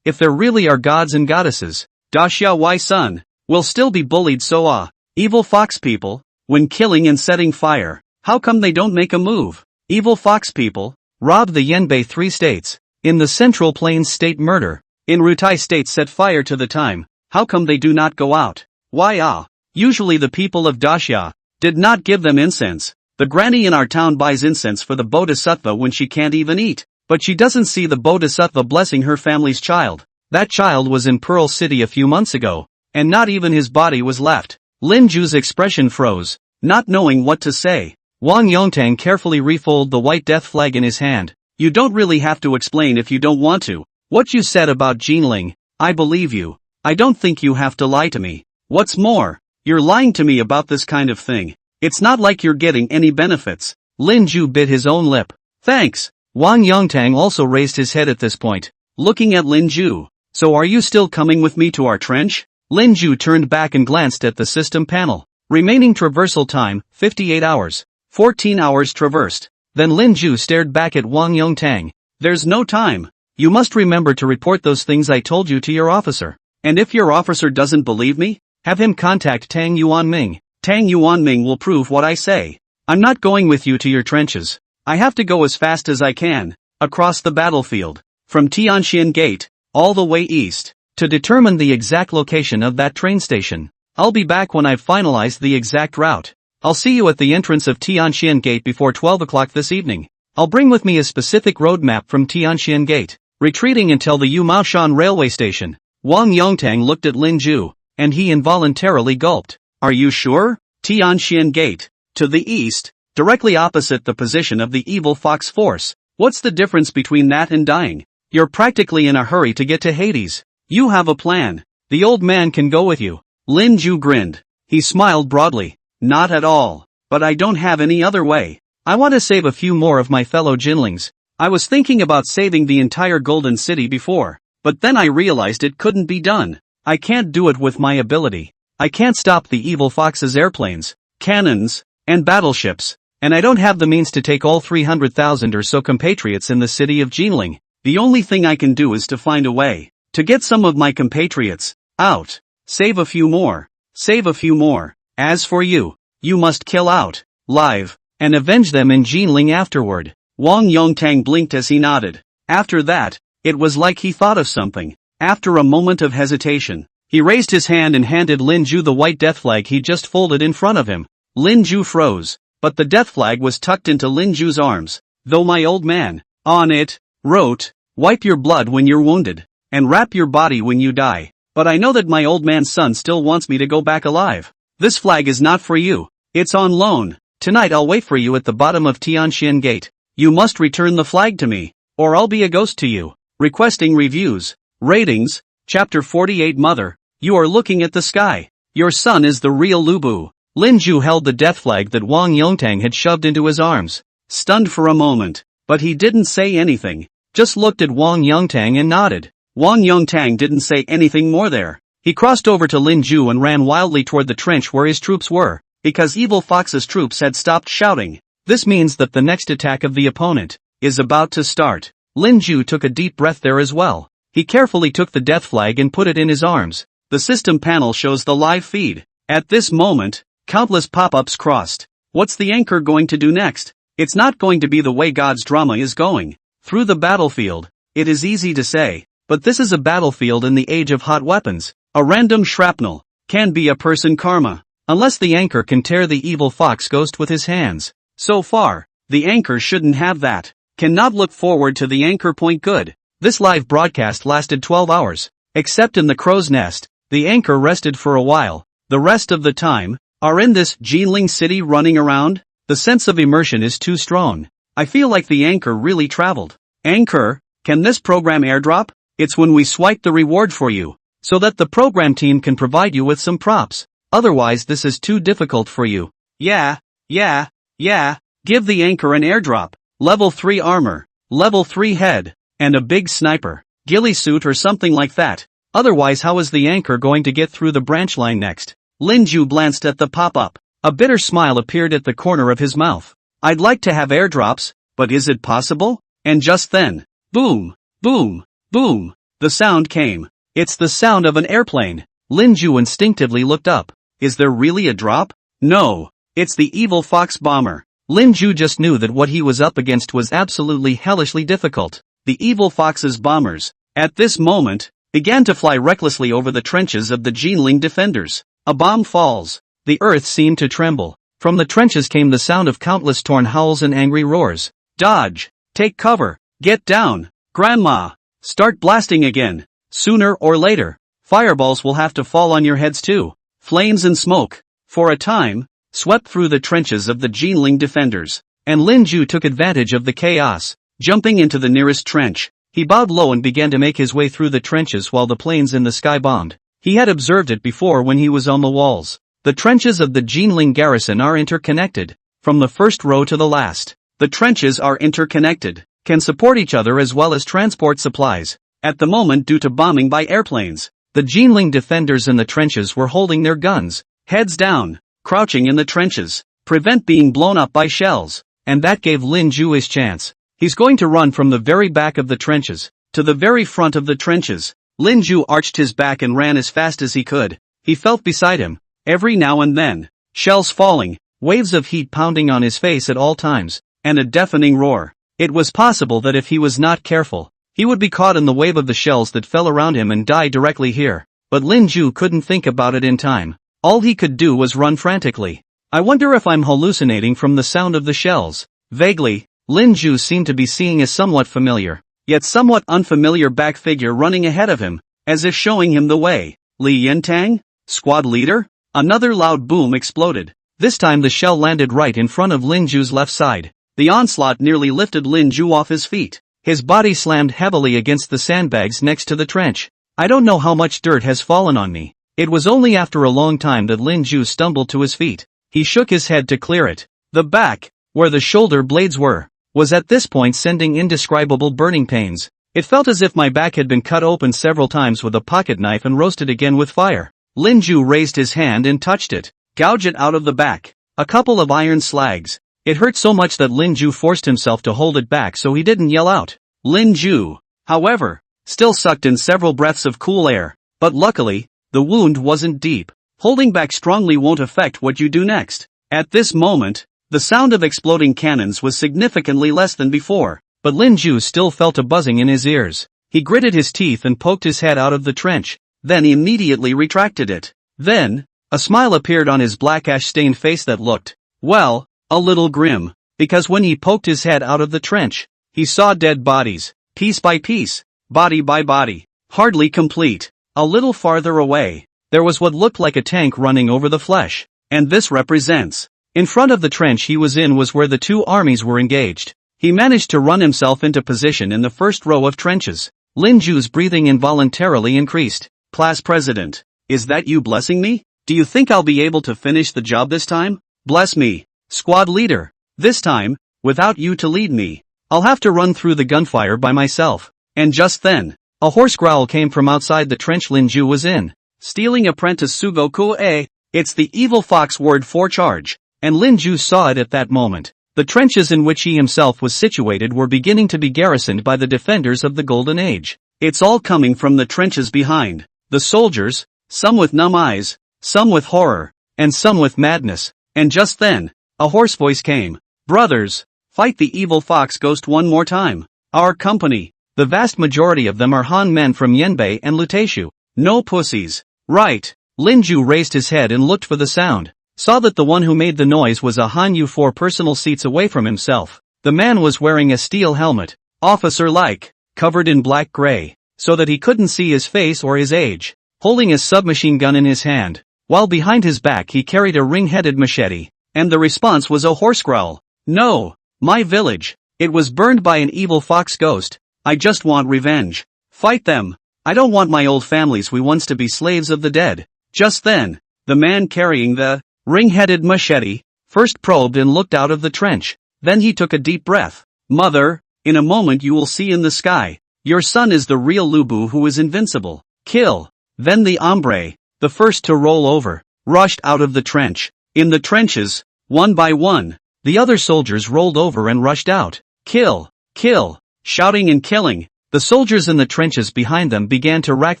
if there really are gods and goddesses, Daxia Wai Sun will still be bullied so evil fox people, when killing and setting fire, how come they don't make a move? Evil fox people, robbed the Yanbei 3 states, in the Central Plains state murder, in Rutai state set fire to the time, how come they do not go out? Why usually the people of Daxia, did not give them incense. The granny in our town buys incense for the Bodhisattva when she can't even eat, but she doesn't see the Bodhisattva blessing her family's child. That child was in Pearl City a few months ago, and not even his body was left. Lin Ju's expression froze, not knowing what to say. Wang Yongtang carefully refolded the white death flag in his hand. You don't really have to explain if you don't want to. What you said about Jinling, I believe you. I don't think you have to lie to me. What's more, you're lying to me about this kind of thing. It's not like you're getting any benefits. Lin Ju bit his own lip. Thanks. Wang Yongtang also raised his head at this point, looking at Lin Ju. So are you still coming with me to our trench? Lin Ju turned back and glanced at the system panel. Remaining traversal time, 58 hours. 14 hours traversed. Then Lin Ju stared back at Wang Yongtang. There's no time. You must remember to report those things I told you to your officer. And if your officer doesn't believe me, have him contact Tang Yuanming. Tang Yuanming will prove what I say. I'm not going with you to your trenches. I have to go as fast as I can, across the battlefield, from Tianxian Gate, all the way east, to determine the exact location of that train station. I'll be back when I've finalized the exact route. I'll see you at the entrance of Tianxian Gate before 12 o'clock this evening. I'll bring with me a specific roadmap from Tianxian Gate, retreating until the Yumaoshan railway station. Wang Yongtang looked at Lin Ju, and he involuntarily gulped. Are you sure? Tianxian Gate. To the east, directly opposite the position of the evil fox force. What's the difference between that and dying? You're practically in a hurry to get to Hades. You have a plan. The old man can go with you. Lin Ju grinned. He smiled broadly. Not at all. But I don't have any other way. I want to save a few more of my fellow Jinlings. I was thinking about saving the entire Golden City before, but then I realized it couldn't be done. I can't do it with my ability. I can't stop the evil fox's airplanes, cannons, and battleships, and I don't have the means to take all 300,000 or so compatriots in the city of Jinling. The only thing I can do is to find a way to get some of my compatriots out. Save a few more. Save a few more. As for you, you must kill out, live, and avenge them in Jinling afterward. Wang Yongtang blinked as he nodded. After that, it was like he thought of something. After a moment of hesitation, he raised his hand and handed Lin Ju the white death flag he just folded in front of him. Lin Ju froze, but the death flag was tucked into Lin Ju's arms, though my old man, on it, wrote, wipe your blood when you're wounded, and wrap your body when you die. But I know that my old man's son still wants me to go back alive. This flag is not for you. It's on loan. Tonight I'll wait for you at the bottom of Tianxian Gate. You must return the flag to me, or I'll be a ghost to you. Requesting reviews. Ratings. Chapter 48. Mother, you are looking at the sky. Your son is the real Lubu. Lin Ju held the death flag that Wang Yongtang had shoved into his arms, stunned for a moment, but he didn't say anything, just looked at Wang Yongtang and nodded. Wang Yongtang didn't say anything more there. He crossed over to Lin Ju and ran wildly toward the trench where his troops were, because Evil Fox's troops had stopped shouting. This means that the next attack of the opponent is about to start. Lin Ju took a deep breath there as well. He carefully took the death flag and put it in his arms. The system panel shows the live feed. At this moment, countless pop-ups crossed. What's the anchor going to do next? It's not going to be the way God's drama is going. Through the battlefield. It is easy to say, but this is a battlefield in the age of hot weapons. A random shrapnel can be a person karma, unless the anchor can tear the evil fox ghost with his hands. So far, the anchor shouldn't have that. Cannot look forward to the anchor point. Good. This live broadcast lasted 12 hours. Except in the crow's nest, the anchor rested for a while. The rest of the time, are in this Jinling city running around? The sense of immersion is too strong. I feel like the anchor really traveled. Anchor, can this program airdrop? It's when we swipe the reward for you, so that the program team can provide you with some props. Otherwise this is too difficult for you. Yeah. Give the anchor an airdrop. Level 3 armor, level 3 head, and a big sniper, ghillie suit or something like that. Otherwise how is the anchor going to get through the branch line next? Lin Ju glanced at the pop-up. A bitter smile appeared at the corner of his mouth. I'd like to have airdrops, but is it possible? And just then, boom, boom, boom, the sound came. It's the sound of an airplane. Lin Ju instinctively looked up. Is there really a drop? No, it's the evil fox bomber. Lin Ju just knew that what he was up against was absolutely hellishly difficult. The evil fox's bombers, at this moment, began to fly recklessly over the trenches of the Jinling defenders. A bomb falls. The earth seemed to tremble. From the trenches came the sound of countless torn howls and angry roars. Dodge! Take cover! Get down! Grandma! Start blasting again! Sooner or later, fireballs will have to fall on your heads too. Flames and smoke, for a time, swept through the trenches of the Jinling defenders, and Lin Ju took advantage of the chaos. Jumping into the nearest trench, he bowed low and began to make his way through the trenches while the planes in the sky bombed. He had observed it before when he was on the walls. The trenches of the Jinling garrison are interconnected. From the first row to the last, the trenches are interconnected, can support each other as well as transport supplies. At the moment, due to bombing by airplanes, the Jinling defenders in the trenches were holding their guns, heads down, crouching in the trenches, prevent being blown up by shells, and that gave Lin Ju his chance. He's going to run from the very back of the trenches to the very front of the trenches. Lin Ju arched his back and ran as fast as he could. He felt beside him, every now and then, shells falling, waves of heat pounding on his face at all times, and a deafening roar. It was possible that if he was not careful, he would be caught in the wave of the shells that fell around him and die directly here. But Lin Ju couldn't think about it in time. All he could do was run frantically. I wonder if I'm hallucinating from the sound of the shells. Vaguely, Lin Ju seemed to be seeing a somewhat familiar, yet somewhat unfamiliar back figure running ahead of him, as if showing him the way. Reuniting? Squad leader? Another loud boom exploded. This time the shell landed right in front of Lin Ju's left side. The onslaught nearly lifted Lin Ju off his feet. His body slammed heavily against the sandbags next to the trench. I don't know how much dirt has fallen on me. It was only after a long time that Lin Ju stumbled to his feet. He shook his head to clear it. The back, where the shoulder blades were, was at this point sending indescribable burning pains. It felt as if my back had been cut open several times with a pocket knife and roasted again with fire. Lin Ju raised his hand and touched it. Gouge it out of the back. A couple of iron slags. It hurt so much that Lin Ju forced himself to hold it back so he didn't yell out. Lin Ju, however, still sucked in several breaths of cool air, but luckily, the wound wasn't deep. Holding back strongly won't affect what you do next. At this moment, the sound of exploding cannons was significantly less than before, but Lin Ju still felt a buzzing in his ears. He gritted his teeth and poked his head out of the trench, then he immediately retracted it. Then, a smile appeared on his black ash-stained face that looked, well, a little grim, because when he poked his head out of the trench, he saw dead bodies, piece by piece, body by body, hardly complete. A little farther away, there was what looked like a tank running over the flesh, and this represents. In front of the trench he was in was where the two armies were engaged. He managed to run himself into position in the first row of trenches. Lin Ju's breathing involuntarily increased. Class President, is that you blessing me? Do you think I'll be able to finish the job this time? Bless me. Squad leader. This time, without you to lead me, I'll have to run through the gunfire by myself. And just then, a hoarse growl came from outside the trench Lin Ju was in. Stealing apprentice Sugoku-e, it's the evil fox word for charge. And Lin Ju saw it at that moment. The trenches in which he himself was situated were beginning to be garrisoned by the defenders of the Golden Age. It's all coming from the trenches behind. The soldiers, some with numb eyes, some with horror, and some with madness. And just then, a hoarse voice came. Brothers, fight the evil fox ghost one more time. Our company. The vast majority of them are Han men from Yenbei and Lutaishu. No pussies. Right. Lin Ju raised his head and looked for the sound. Saw that the one who made the noise was a Han Yu 4 personal seats away from himself. The man was wearing a steel helmet, officer-like, covered in black gray, so that he couldn't see his face or his age, holding a submachine gun in his hand, while behind his back he carried a ring-headed machete, and the response was a hoarse growl. No, my village, it was burned by an evil fox ghost. I just want revenge. Fight them. I don't want my old families we once to be slaves of the dead. Just then, the man carrying the ring-headed machete first probed and looked out of the trench. Then he took a deep breath. Mother, in a moment you will see in the sky. Your son is the real Lubu who is invincible. Kill. Then the hombre, the first to roll over, rushed out of the trench. In the trenches, one by one, the other soldiers rolled over and rushed out. Kill. Kill. Shouting and killing. The soldiers in the trenches behind them began to rack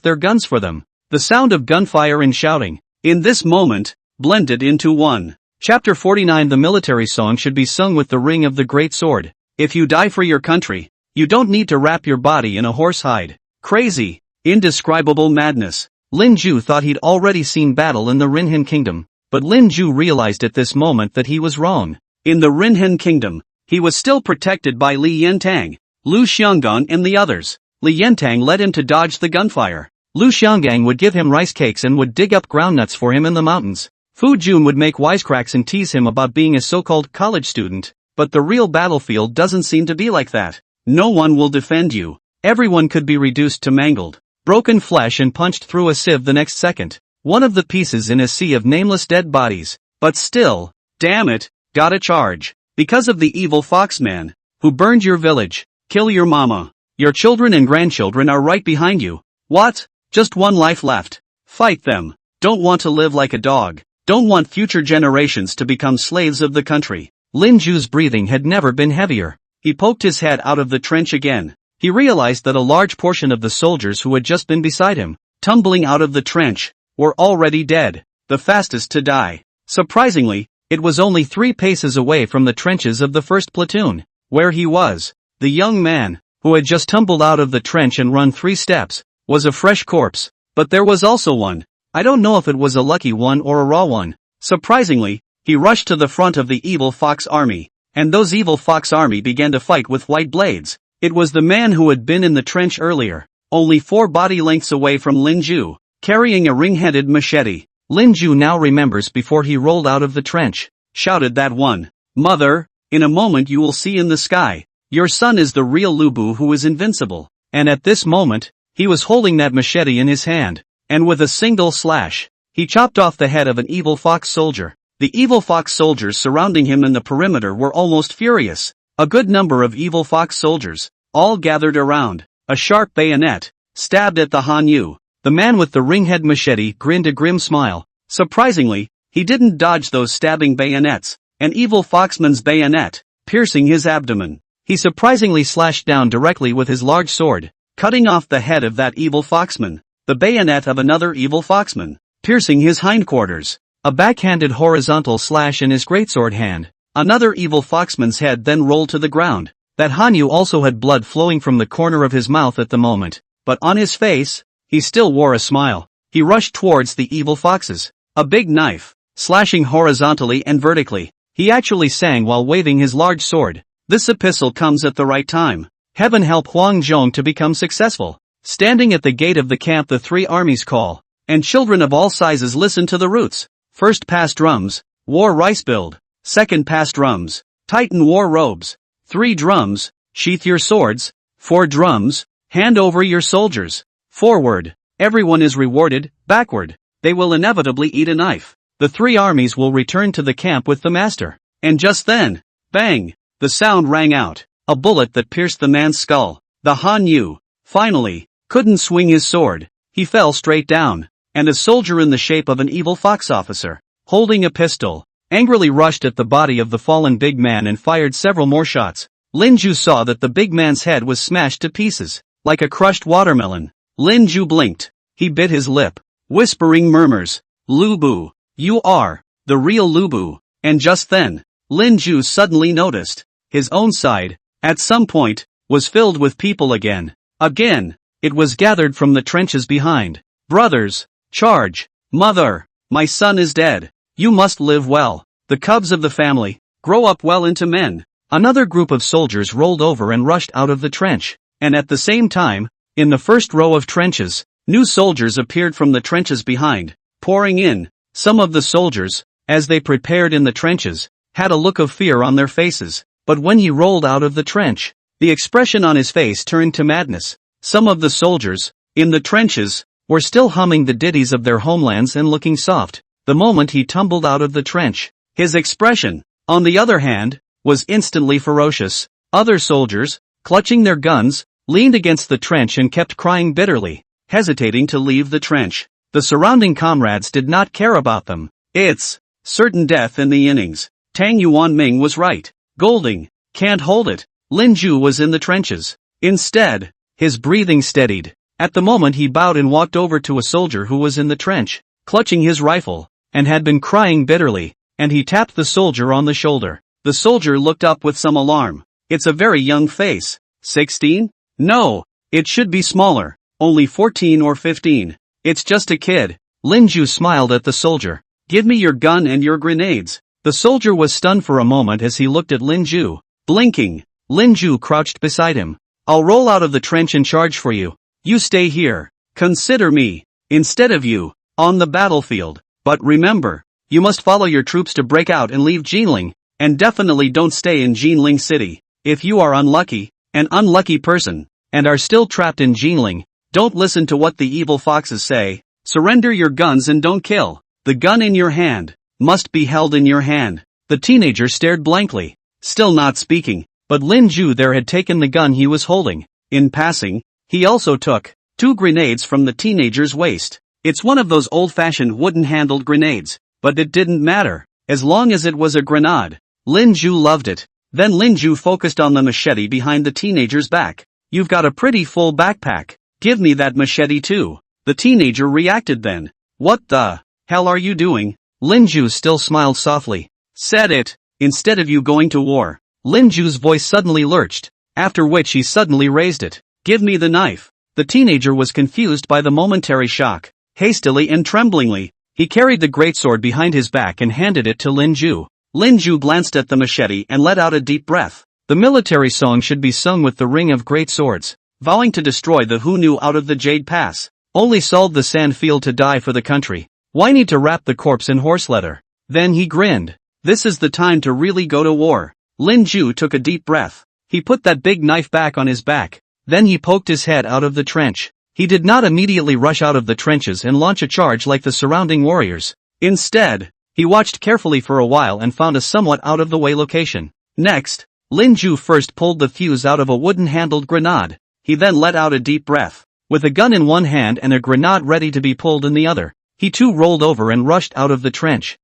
their guns for them. The sound of gunfire and shouting, in this moment, blended into one. Chapter 49. The military song should be sung with the ring of the great sword. If you die for your country, you don't need to wrap your body in a horse hide. Crazy, indescribable madness. Lin Ju thought he'd already seen battle in the Rinhen Kingdom, but Lin Ju realized at this moment that he was wrong. In the Rinhen Kingdom, he was still protected by Li Yentang, Lu Xianggang and the others. Li Yentang led him to dodge the gunfire. Lu Xianggang would give him rice cakes and would dig up groundnuts for him in the mountains. Fu Jun would make wisecracks and tease him about being a so-called college student, but the real battlefield doesn't seem to be like that. No one will defend you. Everyone could be reduced to mangled, broken flesh and punched through a sieve the next second. One of the pieces in a sea of nameless dead bodies. But still, damn it, gotta charge. Because of the evil foxman, who burned your village. Kill your mama. Your children and grandchildren are right behind you. What? Just one life left. Fight them. Don't want to live like a dog. Don't want future generations to become slaves of the country. Lin Ju's breathing had never been heavier. He poked his head out of the trench again. He realized that a large portion of the soldiers who had just been beside him, tumbling out of the trench, were already dead, the fastest to die. Surprisingly, it was only 3 paces away from the trenches of the first platoon, where he was. The young man, who had just tumbled out of the trench and run 3 steps, was a fresh corpse. But there was also one. I don't know if it was a lucky one or a raw one. Surprisingly, he rushed to the front of the evil fox army, and those evil fox army began to fight with white blades. It was the man who had been in the trench earlier, only 4 body lengths away from Lin Ju, carrying a ring-headed machete. Lin Ju now remembers before he rolled out of the trench, shouted that one. Mother, in a moment you will see in the sky. Your son is the real Lu Bu who is invincible. And at this moment, he was holding that machete in his hand, and with a single slash, he chopped off the head of an evil fox soldier. The evil fox soldiers surrounding him in the perimeter were almost furious. A good number of evil fox soldiers, all gathered around. A sharp bayonet, stabbed at the Han Yu. The man with the ringhead machete grinned a grim smile. Surprisingly, he didn't dodge those stabbing bayonets. An evil foxman's bayonet, piercing his abdomen. He surprisingly slashed down directly with his large sword, cutting off the head of that evil foxman. The bayonet of another evil foxman, piercing his hindquarters. A backhanded horizontal slash in his greatsword hand. Another evil foxman's head then rolled to the ground. That Hanyu also had blood flowing from the corner of his mouth at the moment, but on his face, he still wore a smile. He rushed towards the evil foxes. A big knife, slashing horizontally and vertically. He actually sang while waving his large sword. This epistle comes at the right time. Heaven help Huang Zhong to become successful. Standing at the gate of the camp, the 3 armies call, and children of all sizes listen to the roots. First pass drums, war rice build. Second pass drums, tighten war robes. 3 drums, sheath your swords. 4 drums, hand over your soldiers. Forward, everyone is rewarded. Backward, they will inevitably eat a knife. The 3 armies will return to the camp with the master. And just then, bang, the sound rang out. A bullet that pierced the man's skull. The Han Yu, finally, couldn't swing his sword. He fell straight down. And a soldier in the shape of an evil fox officer, holding a pistol, angrily rushed at the body of the fallen big man and fired several more shots. Lin Ju saw that the big man's head was smashed to pieces, like a crushed watermelon. Lin Ju blinked. He bit his lip, whispering murmurs. Lu Bu, you are the real Lu Bu. And just then, Lin Ju suddenly noticed his own side, at some point, was filled with people again. Again, it was gathered from the trenches behind. Brothers, charge. Mother, my son is dead. You must live well. The cubs of the family, grow up well into men. Another group of soldiers rolled over and rushed out of the trench. And at the same time, in the first row of trenches, new soldiers appeared from the trenches behind, pouring in. Some of the soldiers, as they prepared in the trenches, had a look of fear on their faces. But when he rolled out of the trench, the expression on his face turned to madness. Some of the soldiers, in the trenches, were still humming the ditties of their homelands and looking soft. The moment he tumbled out of the trench, his expression, on the other hand, was instantly ferocious. Other soldiers, clutching their guns, leaned against the trench and kept crying bitterly, hesitating to leave the trench. The surrounding comrades did not care about them. It's certain death in the innings. Tang Yuanming was right. Golding, can't hold it. Lin Ju was in the trenches. Instead, his breathing steadied. At the moment he bowed and walked over to a soldier who was in the trench, clutching his rifle, and had been crying bitterly, and he tapped the soldier on the shoulder. The soldier looked up with some alarm. It's a very young face. 16? No, it should be smaller, only 14 or 15. It's just a kid. Lin Ju smiled at the soldier. Give me your gun and your grenades. The soldier was stunned for a moment as he looked at Lin Ju. Blinking, Lin Ju crouched beside him. I'll roll out of the trench and charge for you. You stay here. Consider me, instead of you, on the battlefield. But remember, you must follow your troops to break out and leave Jinling, and definitely don't stay in Jinling City. If you are unlucky, an unlucky person, and are still trapped in Jinling, don't listen to what the evil foxes say. Surrender your guns and don't kill. The gun in your hand must be held in your hand. The teenager stared blankly, still not speaking, but Lin Ju there had taken the gun he was holding. In passing, he also took 2 grenades from the teenager's waist. It's one of those old-fashioned wooden-handled grenades, but it didn't matter, as long as it was a grenade. Lin Ju loved it. Then Lin Ju focused on the machete behind the teenager's back. You've got a pretty full backpack. Give me that machete too. The teenager reacted then. What the hell are you doing? Lin Ju still smiled softly. Said it. Instead of you going to war. Lin Ju's voice suddenly lurched, after which he suddenly raised it. Give me the knife. The teenager was confused by the momentary shock. Hastily and tremblingly, he carried the greatsword behind his back and handed it to Lin Ju. Lin Ju glanced at the machete and let out a deep breath. The military song should be sung with the ring of great swords, vowing to destroy the who knew out of the Jade Pass. Only sold the sand field to die for the country. Why need to wrap the corpse in horse leather? Then he grinned. This is the time to really go to war. Lin Ju took a deep breath. He put that big knife back on his back. Then he poked his head out of the trench. He did not immediately rush out of the trenches and launch a charge like the surrounding warriors. Instead, he watched carefully for a while and found a somewhat out-of-the-way location. Next, Lin Ju first pulled the fuse out of a wooden-handled grenade. He then let out a deep breath. With a gun in one hand and a grenade ready to be pulled in the other, he too rolled over and rushed out of the trench.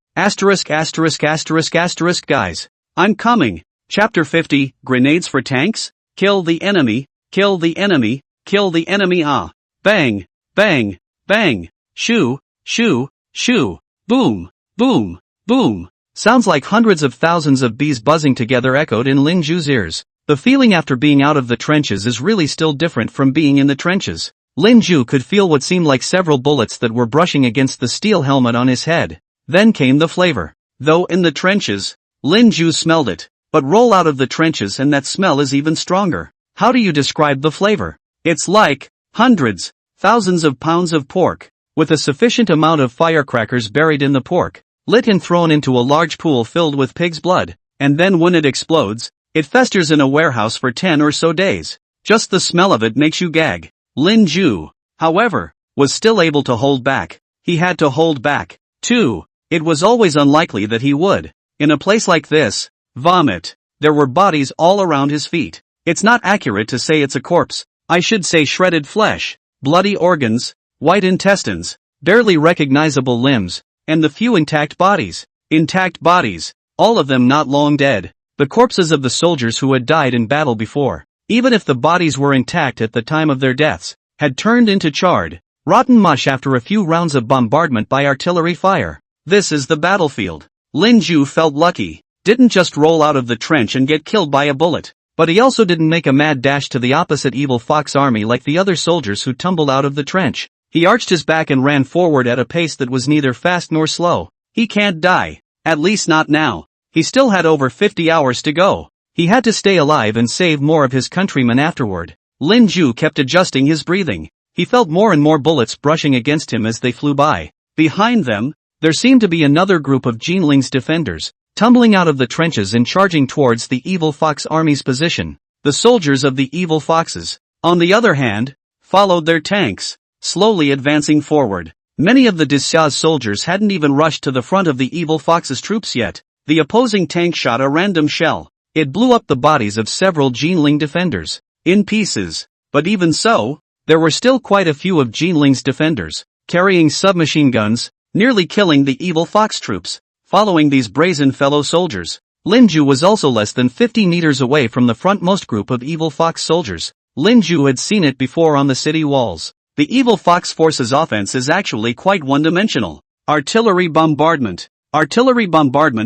Guys. I'm coming. Chapter 50, Grenades for Tanks? Kill the enemy, kill the enemy, kill the enemy ah. Bang, bang, bang, shoo, shoo, shoo, boom, boom, boom. Sounds like hundreds of thousands of bees buzzing together echoed in Lin Ju's ears. The feeling after being out of the trenches is really still different from being in the trenches. Lin Ju could feel what seemed like several bullets that were brushing against the steel helmet on his head. Then came the flavor. Though in the trenches, Lin Ju smelled it. But roll out of the trenches and that smell is even stronger. How do you describe the flavor? It's like hundreds, thousands of pounds of pork, with a sufficient amount of firecrackers buried in the pork, lit and thrown into a large pool filled with pig's blood, and then when it explodes, it festers in a warehouse for 10 or so days. Just the smell of it makes you gag. Lin Ju, however, was still able to hold back. He had to hold back, too. It was always unlikely that he would. In a place like this, vomit. There were bodies all around his feet. It's not accurate to say it's a corpse. I should say shredded flesh, bloody organs, white intestines, barely recognizable limbs, and the few intact bodies. Intact bodies, all of them not long dead. The corpses of the soldiers who had died in battle before, even if the bodies were intact at the time of their deaths, had turned into charred, rotten mush after a few rounds of bombardment by artillery fire. This is the battlefield. Lin Ju felt lucky. Didn't just roll out of the trench and get killed by a bullet, but he also didn't make a mad dash to the opposite evil fox army like the other soldiers who tumbled out of the trench. He arched his back and ran forward at a pace that was neither fast nor slow. He can't die. At least not now. He still had over 50 hours to go. He had to stay alive and save more of his countrymen afterward. Lin Ju kept adjusting his breathing. He felt more and more bullets brushing against him as they flew by. Behind them, there seemed to be another group of Jinling's defenders, tumbling out of the trenches and charging towards the evil fox army's position. The soldiers of the evil foxes, on the other hand, followed their tanks, slowly advancing forward. Many of the Disya's soldiers hadn't even rushed to the front of the evil fox's troops yet. The opposing tank shot a random shell. It blew up the bodies of several Jinling defenders, in pieces. But even so, there were still quite a few of Jinling's defenders, carrying submachine guns, nearly killing the evil fox troops. Following these brazen fellow soldiers, Lin Ju was also less than 50 meters away from the frontmost group of evil fox soldiers. Lin Ju had seen it before on the city walls. The evil fox force's offense is actually quite one-dimensional. Artillery bombardment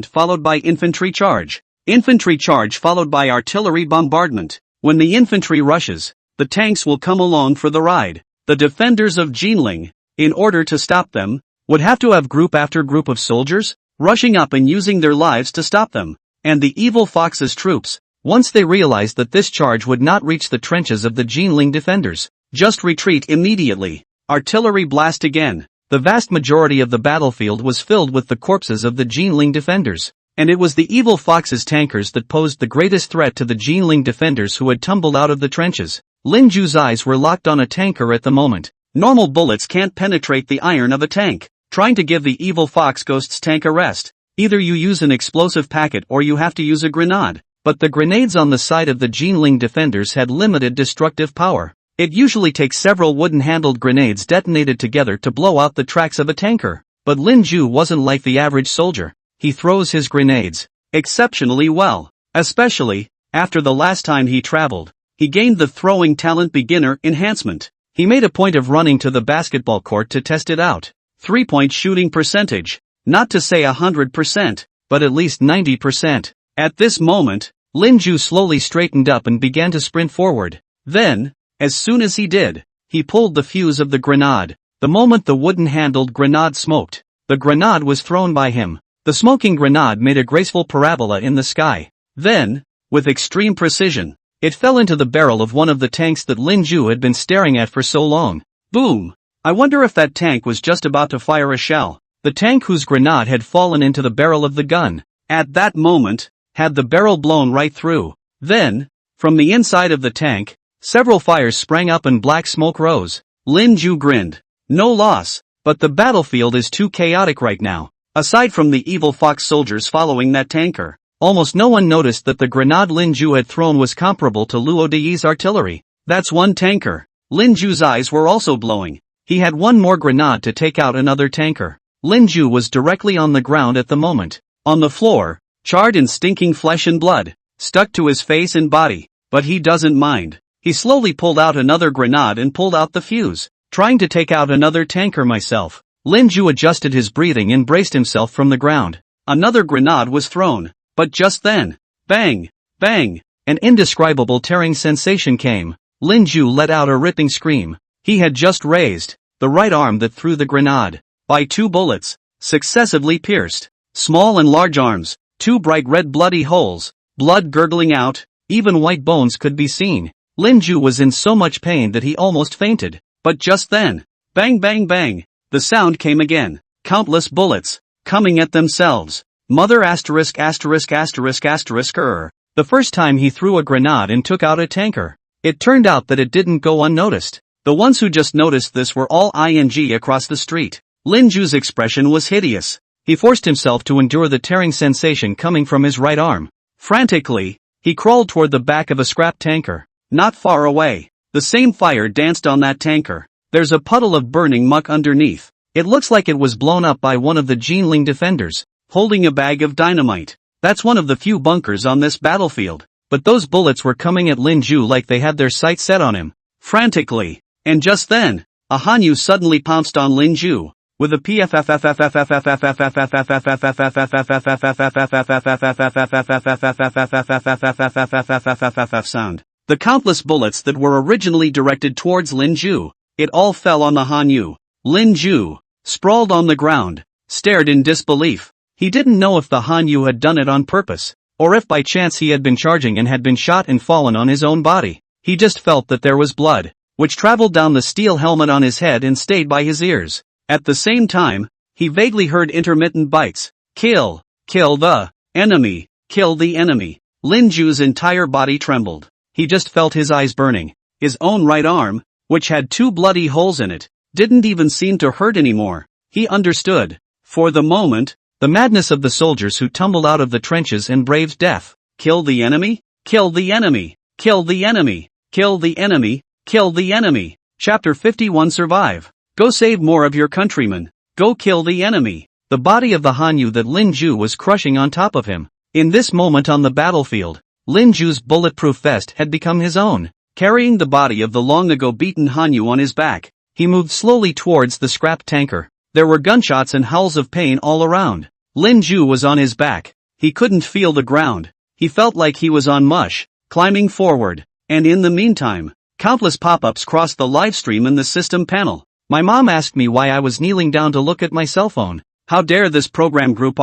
followed by infantry charge. Infantry charge followed by artillery bombardment. When the infantry rushes, the tanks will come along for the ride. The defenders of Jinling, in order to stop them, would have to have group after group of soldiers, rushing up and using their lives to stop them. And the evil fox's troops, once they realized that this charge would not reach the trenches of the Jinling defenders, just retreat immediately. Artillery blast again. The vast majority of the battlefield was filled with the corpses of the Jinling defenders, and it was the evil fox's tankers that posed the greatest threat to the Jinling defenders who had tumbled out of the trenches. Lin Ju's eyes were locked on a tanker at the moment. Normal bullets can't penetrate the iron of a tank. Trying to give the evil Fox Ghost's tank a rest. Either you use an explosive packet or you have to use a grenade. But the grenades on the side of the Jinling defenders had limited destructive power. It usually takes several wooden-handled grenades detonated together to blow out the tracks of a tanker. But Lin Ju wasn't like the average soldier. He throws his grenades exceptionally well. Especially, after the last time he traveled, he gained the throwing talent beginner enhancement. He made a point of running to the basketball court to test it out. 3-point shooting percentage. Not to say 100%, but at least 90%. At this moment, Lin Ju slowly straightened up and began to sprint forward. Then, as soon as he did, he pulled the fuse of the grenade. The moment the wooden-handled grenade smoked, the grenade was thrown by him. The smoking grenade made a graceful parabola in the sky. Then, with extreme precision, it fell into the barrel of one of the tanks that Lin Ju had been staring at for so long. Boom! I wonder if that tank was just about to fire a shell. The tank whose grenade had fallen into the barrel of the gun. At that moment, had the barrel blown right through. Then, from the inside of the tank, several fires sprang up and black smoke rose. Lin Ju grinned. No loss, but the battlefield is too chaotic right now. Aside from the evil fox soldiers following that tanker, almost no one noticed that the grenade Lin Ju had thrown was comparable to Luo Di's artillery. That's one tanker. Lin Ju's eyes were also glowing. He had one more grenade to take out another tanker. Lin Ju was directly on the ground at the moment. On the floor, charred and stinking flesh and blood, stuck to his face and body, but he doesn't mind. He slowly pulled out another grenade and pulled out the fuse, trying to take out another tanker myself. Lin Ju adjusted his breathing and braced himself from the ground. Another grenade was thrown, but just then, bang, bang, an indescribable tearing sensation came. Lin Ju let out a ripping scream. He had just raised the right arm that threw the grenade by 2 bullets, successively pierced small and large arms, 2 bright red bloody holes, blood gurgling out, even white bones could be seen. Lin Ju was in so much pain that he almost fainted. But just then, bang bang bang, the sound came again. Countless bullets, coming at themselves. Mother asterisk asterisk asterisk asterisk The first time he threw a grenade and took out a tanker, it turned out that it didn't go unnoticed. The ones who just noticed this were all ING across the street. Lin Ju's expression was hideous. He forced himself to endure the tearing sensation coming from his right arm. Frantically, he crawled toward the back of a scrap tanker. Not far away, the same fire danced on that tanker. There's a puddle of burning muck underneath. It looks like it was blown up by one of the Jinling defenders, holding a bag of dynamite. That's one of the few bunkers on this battlefield. But those bullets were coming at Lin Ju like they had their sights set on him. Frantically. And just then, a Hanyu suddenly pounced on Lin Ju. With a sound. The countless bullets that were originally directed towards Lin Ju, it all fell on the Hanyu. Lin Ju, sprawled on the ground, stared in disbelief. He didn't know if the Hanyu had done it on purpose, or if by chance he had been charging and had been shot and fallen on his own body. He just felt that there was blood, which traveled down the steel helmet on his head and stayed by his ears. At the same time, he vaguely heard intermittent bites. Kill the enemy, kill the enemy. Lin Ju's entire body trembled. He just felt his eyes burning. His own right arm, which had 2 bloody holes in it, didn't even seem to hurt anymore. He understood, for the moment, the madness of the soldiers who tumbled out of the trenches and braved death. Kill the enemy? Kill the enemy! Kill the enemy! Kill the enemy! Kill the enemy! Chapter 51 Survive. Go save more of your countrymen. Go kill the enemy. The body of the Hanyu that Lin Ju was crushing on top of him. In this moment on the battlefield, Lin Ju's bulletproof vest had become his own. Carrying the body of the long-ago beaten Hanyu on his back, he moved slowly towards the scrap tanker. There were gunshots and howls of pain all around. Lin Ju was on his back. He couldn't feel the ground. He felt like he was on mush, climbing forward. And in the meantime, countless pop-ups crossed the livestream in the system panel. My mom asked me why I was kneeling down to look at my cell phone. How dare this program group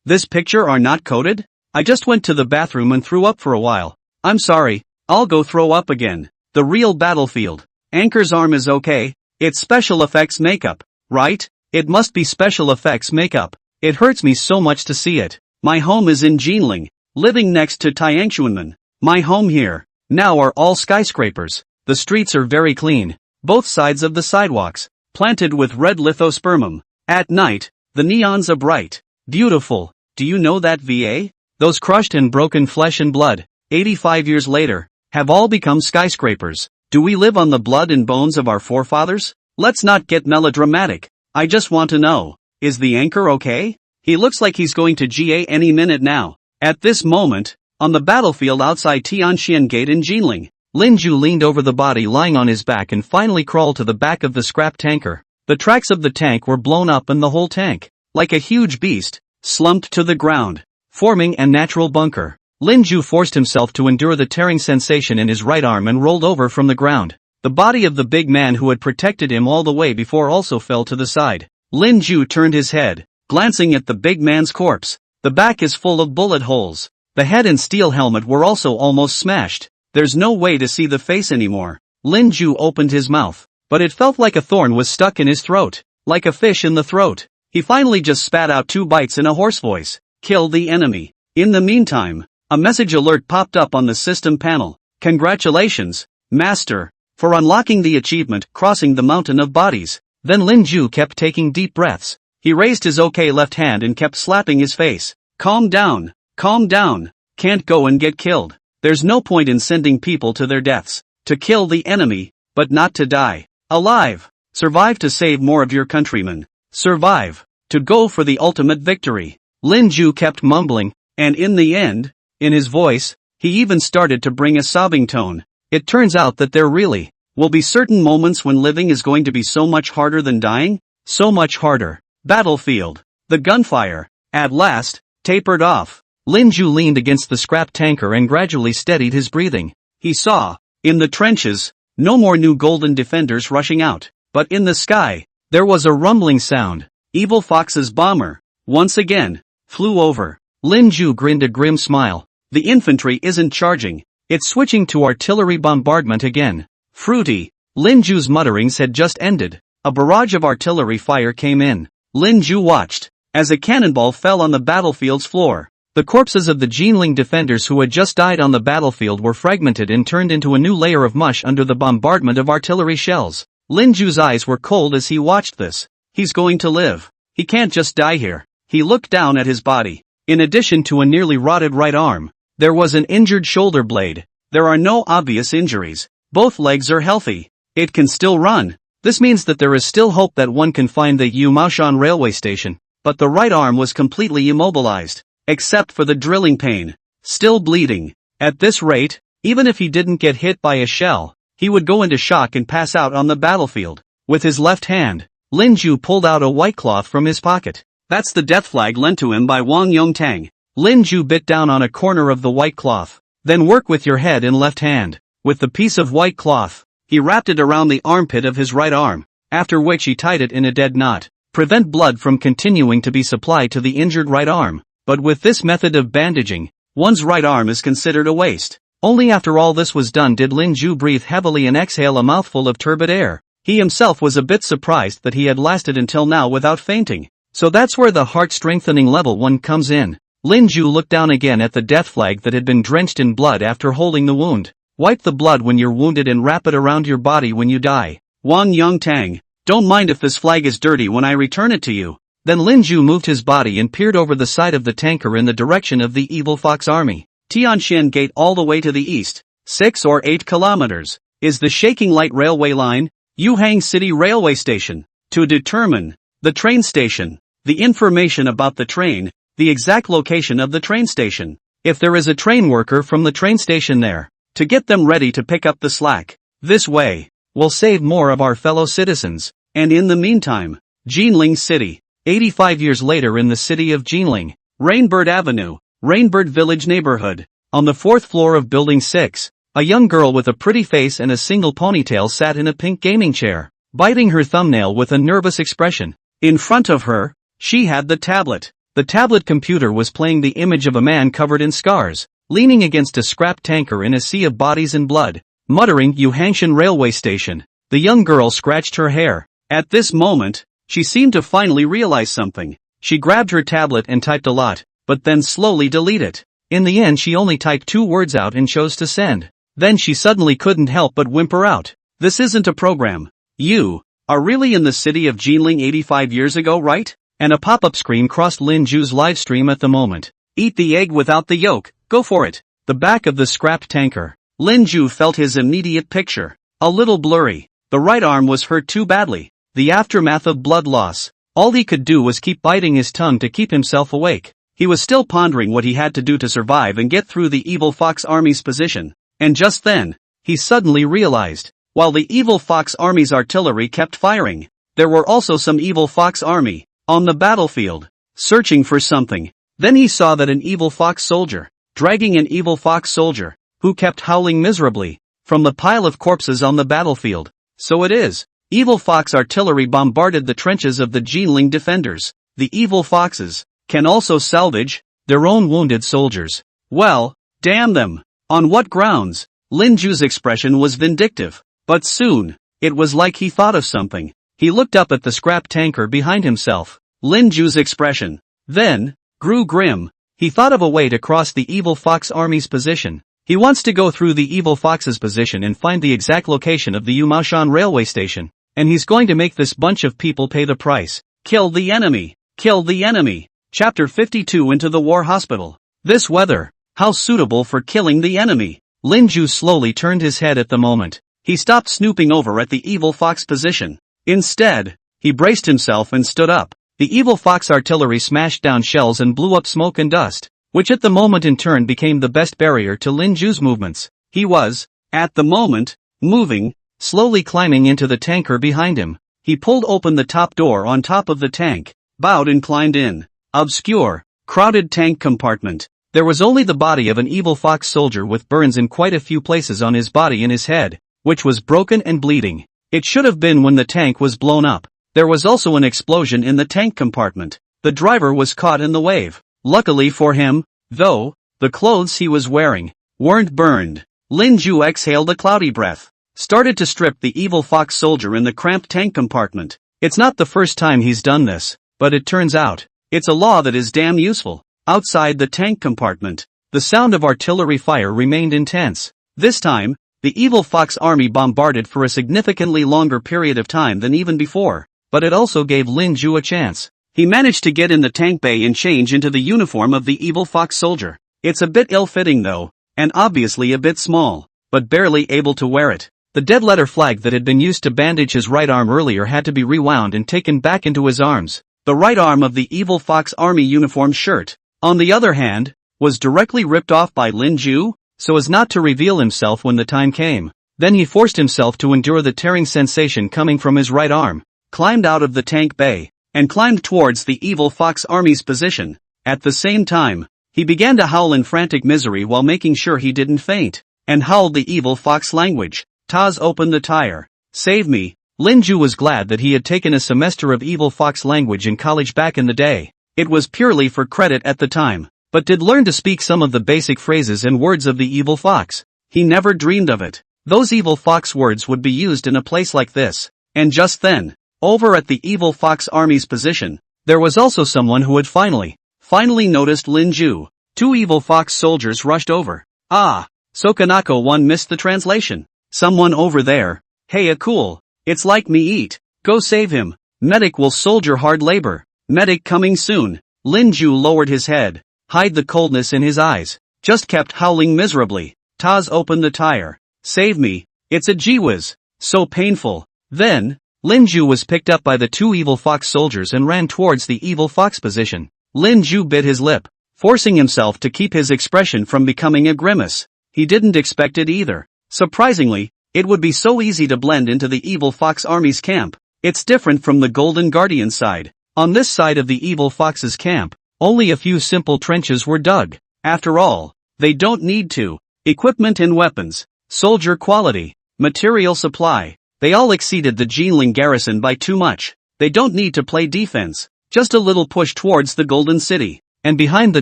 this picture are not coded? I just went to the bathroom and threw up for a while. I'm sorry, I'll go throw up again. The real battlefield. Anchor's arm is okay. It's special effects makeup, right? It must be special effects makeup. It hurts me so much to see it. My home is in Jinling, living next to Tiangshuanmen. My home here, now are all skyscrapers. The streets are very clean. both sides of the sidewalks, planted with red lithospermum. At night, the neons are bright. Beautiful. Do you know that VA? Those crushed and broken flesh and blood, 85 years later, have all become skyscrapers. Do we live on the blood and bones of our forefathers? Let's not get melodramatic. I just want to know, is the anchor okay? He looks like he's going to GA any minute now. At this moment, on the battlefield outside Tianxian Gate in Jinling, Linju leaned over the body lying on his back and finally crawled to the back of the scrap tanker. The tracks of the tank were blown up and the whole tank, like a huge beast, slumped to the ground, forming a natural bunker. Linju forced himself to endure the tearing sensation in his right arm and rolled over from the ground. The body of the big man who had protected him all the way before also fell to the side. Linju turned his head, glancing at the big man's corpse. The back is full of bullet holes. The head and steel helmet were also almost smashed. There's no way to see the face anymore. Linju opened his mouth, but it felt like a thorn was stuck in his throat, like a fish in the throat. He finally just spat out 2 bites in a hoarse voice. Kill the enemy. In the meantime, a message alert popped up on the system panel. Congratulations, Master, for unlocking the achievement Crossing the Mountain of Bodies. Then Linju kept taking deep breaths. He raised his okay left hand and kept slapping his face. Calm down. Calm down. Can't go and get killed. There's no point in sending people to their deaths. To kill the enemy, but not to die alive. Survive to save more of your countrymen. Survive to go for the ultimate victory. Linju kept mumbling, and in the end, in his voice, he even started to bring a sobbing tone. It turns out that there really will be certain moments when living is going to be so much harder than dying, so much harder. Battlefield. The gunfire, at last, tapered off. Linju leaned against the scrap tanker and gradually steadied his breathing. He saw, in the trenches, no more new golden defenders rushing out, but in the sky, there was a rumbling sound. Evil Fox's bomber, once again, flew over. Linju grinned a grim smile. The infantry isn't charging, it's switching to artillery bombardment again. Fruity. Linju's mutterings had just ended. A barrage of artillery fire came in. Linju watched, as a cannonball fell on the battlefield's floor. The corpses of the Jinling defenders who had just died on the battlefield were fragmented and turned into a new layer of mush under the bombardment of artillery shells. Linju's eyes were cold as he watched this. He's going to live. He can't just die here. He looked down at his body. In addition to a nearly rotted right arm, there was an injured shoulder blade. There are no obvious injuries. Both legs are healthy. It can still run. This means that there is still hope that one can find the Yumaoshan railway station. But the right arm was completely immobilized, except for the drilling pain. Still bleeding. At this rate, even if he didn't get hit by a shell, he would go into shock and pass out on the battlefield. With his left hand, Linju pulled out a white cloth from his pocket. That's the death flag lent to him by Wang Yongtang. Linju bit down on a corner of the white cloth. Then work with your head and left hand. With the piece of white cloth, he wrapped it around the armpit of his right arm, after which he tied it in a dead knot. Prevent blood from continuing to be supplied to the injured right arm. But with this method of bandaging, one's right arm is considered a waste. Only after all this was done did Linju breathe heavily and exhale a mouthful of turbid air. He himself was a bit surprised that he had lasted until now without fainting. So that's where the heart-strengthening level 1 comes in. Linju looked down again at the death flag that had been drenched in blood after holding the wound. Wipe the blood when you're wounded and wrap it around your body when you die. Wang Yongtang, don't mind if this flag is dirty when I return it to you. Then Linju moved his body and peered over the side of the tanker in the direction of the Evil Fox army. Tianxian Gate all the way to the east, 6 or 8 kilometers, is the Shaking Light Railway Line, Yuhang City Railway Station. To determine the train station, the information about the train, the exact location of the train station, if there is a train worker from the train station there, to get them ready to pick up the slack. This way, we'll save more of our fellow citizens. And in the meantime, Jinling City. 85 years later in the city of Jinling, Rainbird Avenue, Rainbird Village neighborhood. On the 4th floor of Building 6, a young girl with a pretty face and a single ponytail sat in a pink gaming chair, biting her thumbnail with a nervous expression. In front of her, she had the tablet. The tablet computer was playing the image of a man covered in scars, leaning against a scrap tanker in a sea of bodies and blood, muttering Yuhangshan Railway Station. The young girl scratched her hair. At this moment, she seemed to finally realize something. She grabbed her tablet and typed a lot, but then slowly deleted it. In the end she only typed 2 words out and chose to send. Then she suddenly couldn't help but whimper out. This isn't a program. You are really in the city of Jinling 85 years ago, right? And a pop-up screen crossed Lin Ju's live stream at the moment. Eat the egg without the yolk, go for it. The back of the scrapped tanker. Lin Ju felt his immediate picture. A little blurry. The right arm was hurt too badly. The aftermath of blood loss. All he could do was keep biting his tongue to keep himself awake. He was still pondering what he had to do to survive and get through the evil fox army's position. And just then, he suddenly realized, while the evil fox army's artillery kept firing, there were also some evil fox army on the battlefield, searching for something. Then he saw that an evil fox soldier, dragging an evil fox soldier, who kept howling miserably, from the pile of corpses on the battlefield. So it is. Evil fox artillery bombarded the trenches of the Jinling defenders. The evil foxes can also salvage their own wounded soldiers. Well, damn them. On what grounds? Lin Ju's expression was vindictive. But soon, it was like he thought of something. He looked up at the scrap tanker behind himself. Lin Ju's expression then grew grim. He thought of a way to cross the evil fox army's position. He wants to go through the evil fox's position and find the exact location of the Yumaoshan railway station. And he's going to make this bunch of people pay the price. Kill the enemy. Kill the enemy. Chapter 52 Into the War Hospital. This weather, how suitable for killing the enemy. Lin Ju slowly turned his head at the moment. He stopped snooping over at the evil fox position. Instead, he braced himself and stood up. The evil fox artillery smashed down shells and blew up smoke and dust, which at the moment in turn became the best barrier to Lin Ju's movements. He was, at the moment, moving, slowly climbing into the tanker behind him. He pulled open the top door on top of the tank, bowed and climbed in. Obscure, crowded tank compartment. There was only the body of an evil fox soldier with burns in quite a few places on his body and his head, which was broken and bleeding. It should have been when the tank was blown up. There was also an explosion in the tank compartment. The driver was caught in the wave. Luckily for him, though, the clothes he was wearing weren't burned. Lin Ju exhaled a cloudy breath, started to strip the evil fox soldier in the cramped tank compartment. It's not the first time he's done this, but it turns out, it's a law that is damn useful. Outside the tank compartment, the sound of artillery fire remained intense. This time, the evil fox army bombarded for a significantly longer period of time than even before, but it also gave Lin Ju a chance. He managed to get in the tank bay and change into the uniform of the evil fox soldier. It's a bit ill-fitting though, and obviously a bit small, but barely able to wear it. The dead letter flag that had been used to bandage his right arm earlier had to be rewound and taken back into his arms. The right arm of the evil fox army uniform shirt, on the other hand, was directly ripped off by Lin Ju, so as not to reveal himself when the time came. Then he forced himself to endure the tearing sensation coming from his right arm, climbed out of the tank bay, and climbed towards the evil fox army's position. At the same time, he began to howl in frantic misery while making sure he didn't faint, and howled the evil fox language. Taz opened the tire. Save me. Lin Ju was glad that he had taken a semester of evil fox language in college back in the day. It was purely for credit at the time, but did learn to speak some of the basic phrases and words of the evil fox. He never dreamed of it. Those evil fox words would be used in a place like this. And just then, over at the evil fox army's position, there was also someone who had finally noticed Lin Ju. Two evil fox soldiers rushed over. Ah, so Kanako-1 missed the translation. Someone over there. Hey, cool. It's like me eat. Go save him. Medic will soldier hard labor. Medic coming soon. Lin Ju lowered his head, hide the coldness in his eyes, just kept howling miserably. Taz opened the tire. Save me. It's a gee-whiz. So painful. Then, Lin Ju was picked up by the two evil fox soldiers and ran towards the evil fox position. Lin Ju bit his lip, forcing himself to keep his expression from becoming a grimace. He didn't expect it either. Surprisingly, it would be so easy to blend into the evil fox army's camp. It's different from the Golden Guardian side. On this side of the evil fox's camp, only a few simple trenches were dug. After all, they don't need to. Equipment and weapons, soldier quality, material supply, they all exceeded the Jinling garrison by too much. They don't need to play defense, just a little push towards the Golden City. And behind the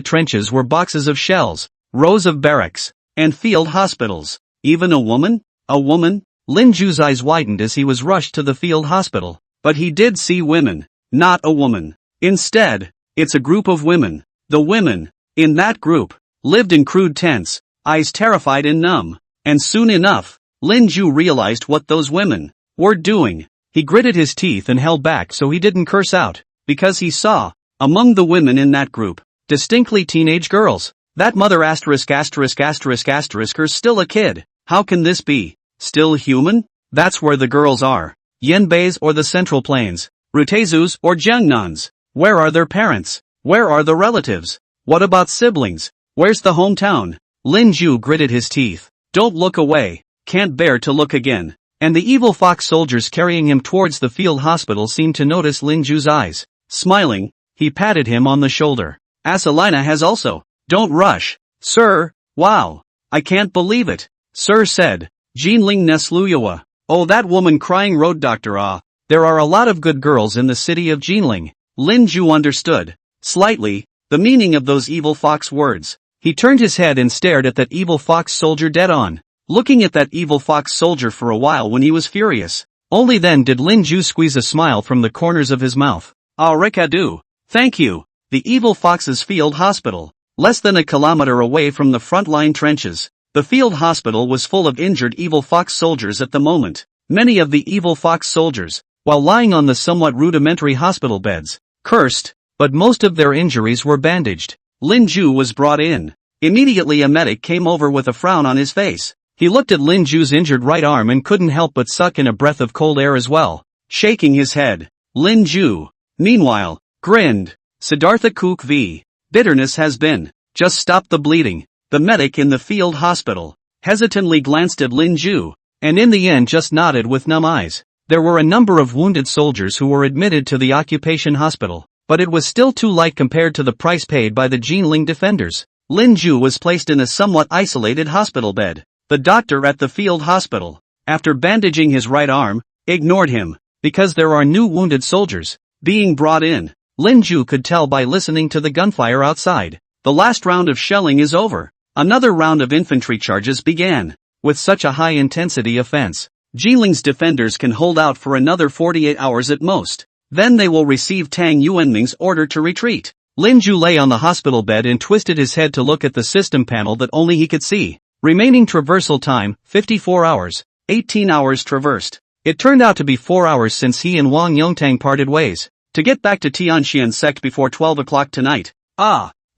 trenches were boxes of shells, rows of barracks, and field hospitals. Even a woman? A woman? Lin Ju's eyes widened as he was rushed to the field hospital. But he did see women. Not a woman. Instead, it's a group of women. The women, in that group, lived in crude tents, eyes terrified and numb. And soon enough, Lin Ju realized what those women were doing. He gritted his teeth and held back so he didn't curse out, because he saw, among the women in that group, distinctly teenage girls. That mother asterisk asterisk asterisk asterisk still a kid. How can this be? Still human? That's where the girls are. Yanbeis or the Central Plains. Rutezus or Jiangnans. Where are their parents? Where are the relatives? What about siblings? Where's the hometown? Lin Ju gritted his teeth. Don't look away. Can't bear to look again. And the evil fox soldiers carrying him towards the field hospital seemed to notice Lin Ju's eyes. Smiling, he patted him on the shoulder. Asalina has also. Don't rush. Sir, wow. I can't believe it. Sir said. Jinling Nesluyawa. Oh, that woman crying road doctor. There are a lot of good girls in the city of Jinling. Lin Ju understood, slightly, the meaning of those evil fox words. He turned his head and stared at that evil fox soldier dead on, looking at that evil fox soldier for a while when he was furious. Only then did Lin Ju squeeze a smile from the corners of his mouth. Rekadu. Thank you. The evil fox's field hospital. Less than a kilometer away from the front-line trenches. The field hospital was full of injured evil fox soldiers at the moment. Many of the evil fox soldiers, while lying on the somewhat rudimentary hospital beds, cursed, but most of their injuries were bandaged. Lin Ju was brought in. Immediately a medic came over with a frown on his face. He looked at Lin Ju's injured right arm and couldn't help but suck in a breath of cold air as well, shaking his head. Lin Ju, meanwhile, grinned. Siddhartha Kook v. Bitterness has been. Just stop the bleeding. The medic in the field hospital hesitantly glanced at Lin Ju, and in the end just nodded with numb eyes. There were a number of wounded soldiers who were admitted to the occupation hospital, but it was still too light compared to the price paid by the Jinling defenders. Lin Ju was placed in a somewhat isolated hospital bed. The doctor at the field hospital, after bandaging his right arm, ignored him, because there are new wounded soldiers being brought in. Lin Ju could tell by listening to the gunfire outside. The last round of shelling is over. Another round of infantry charges began. With such a high-intensity offense, Jinling's defenders can hold out for another 48 hours at most. Then they will receive Tang Yuanming's order to retreat. Lin Ju lay on the hospital bed and twisted his head to look at the system panel that only he could see. Remaining traversal time, 54 hours. 18 hours traversed. It turned out to be 4 hours since he and Wang Yongtang parted ways. To get back to Tianxian sect before 12 o'clock tonight.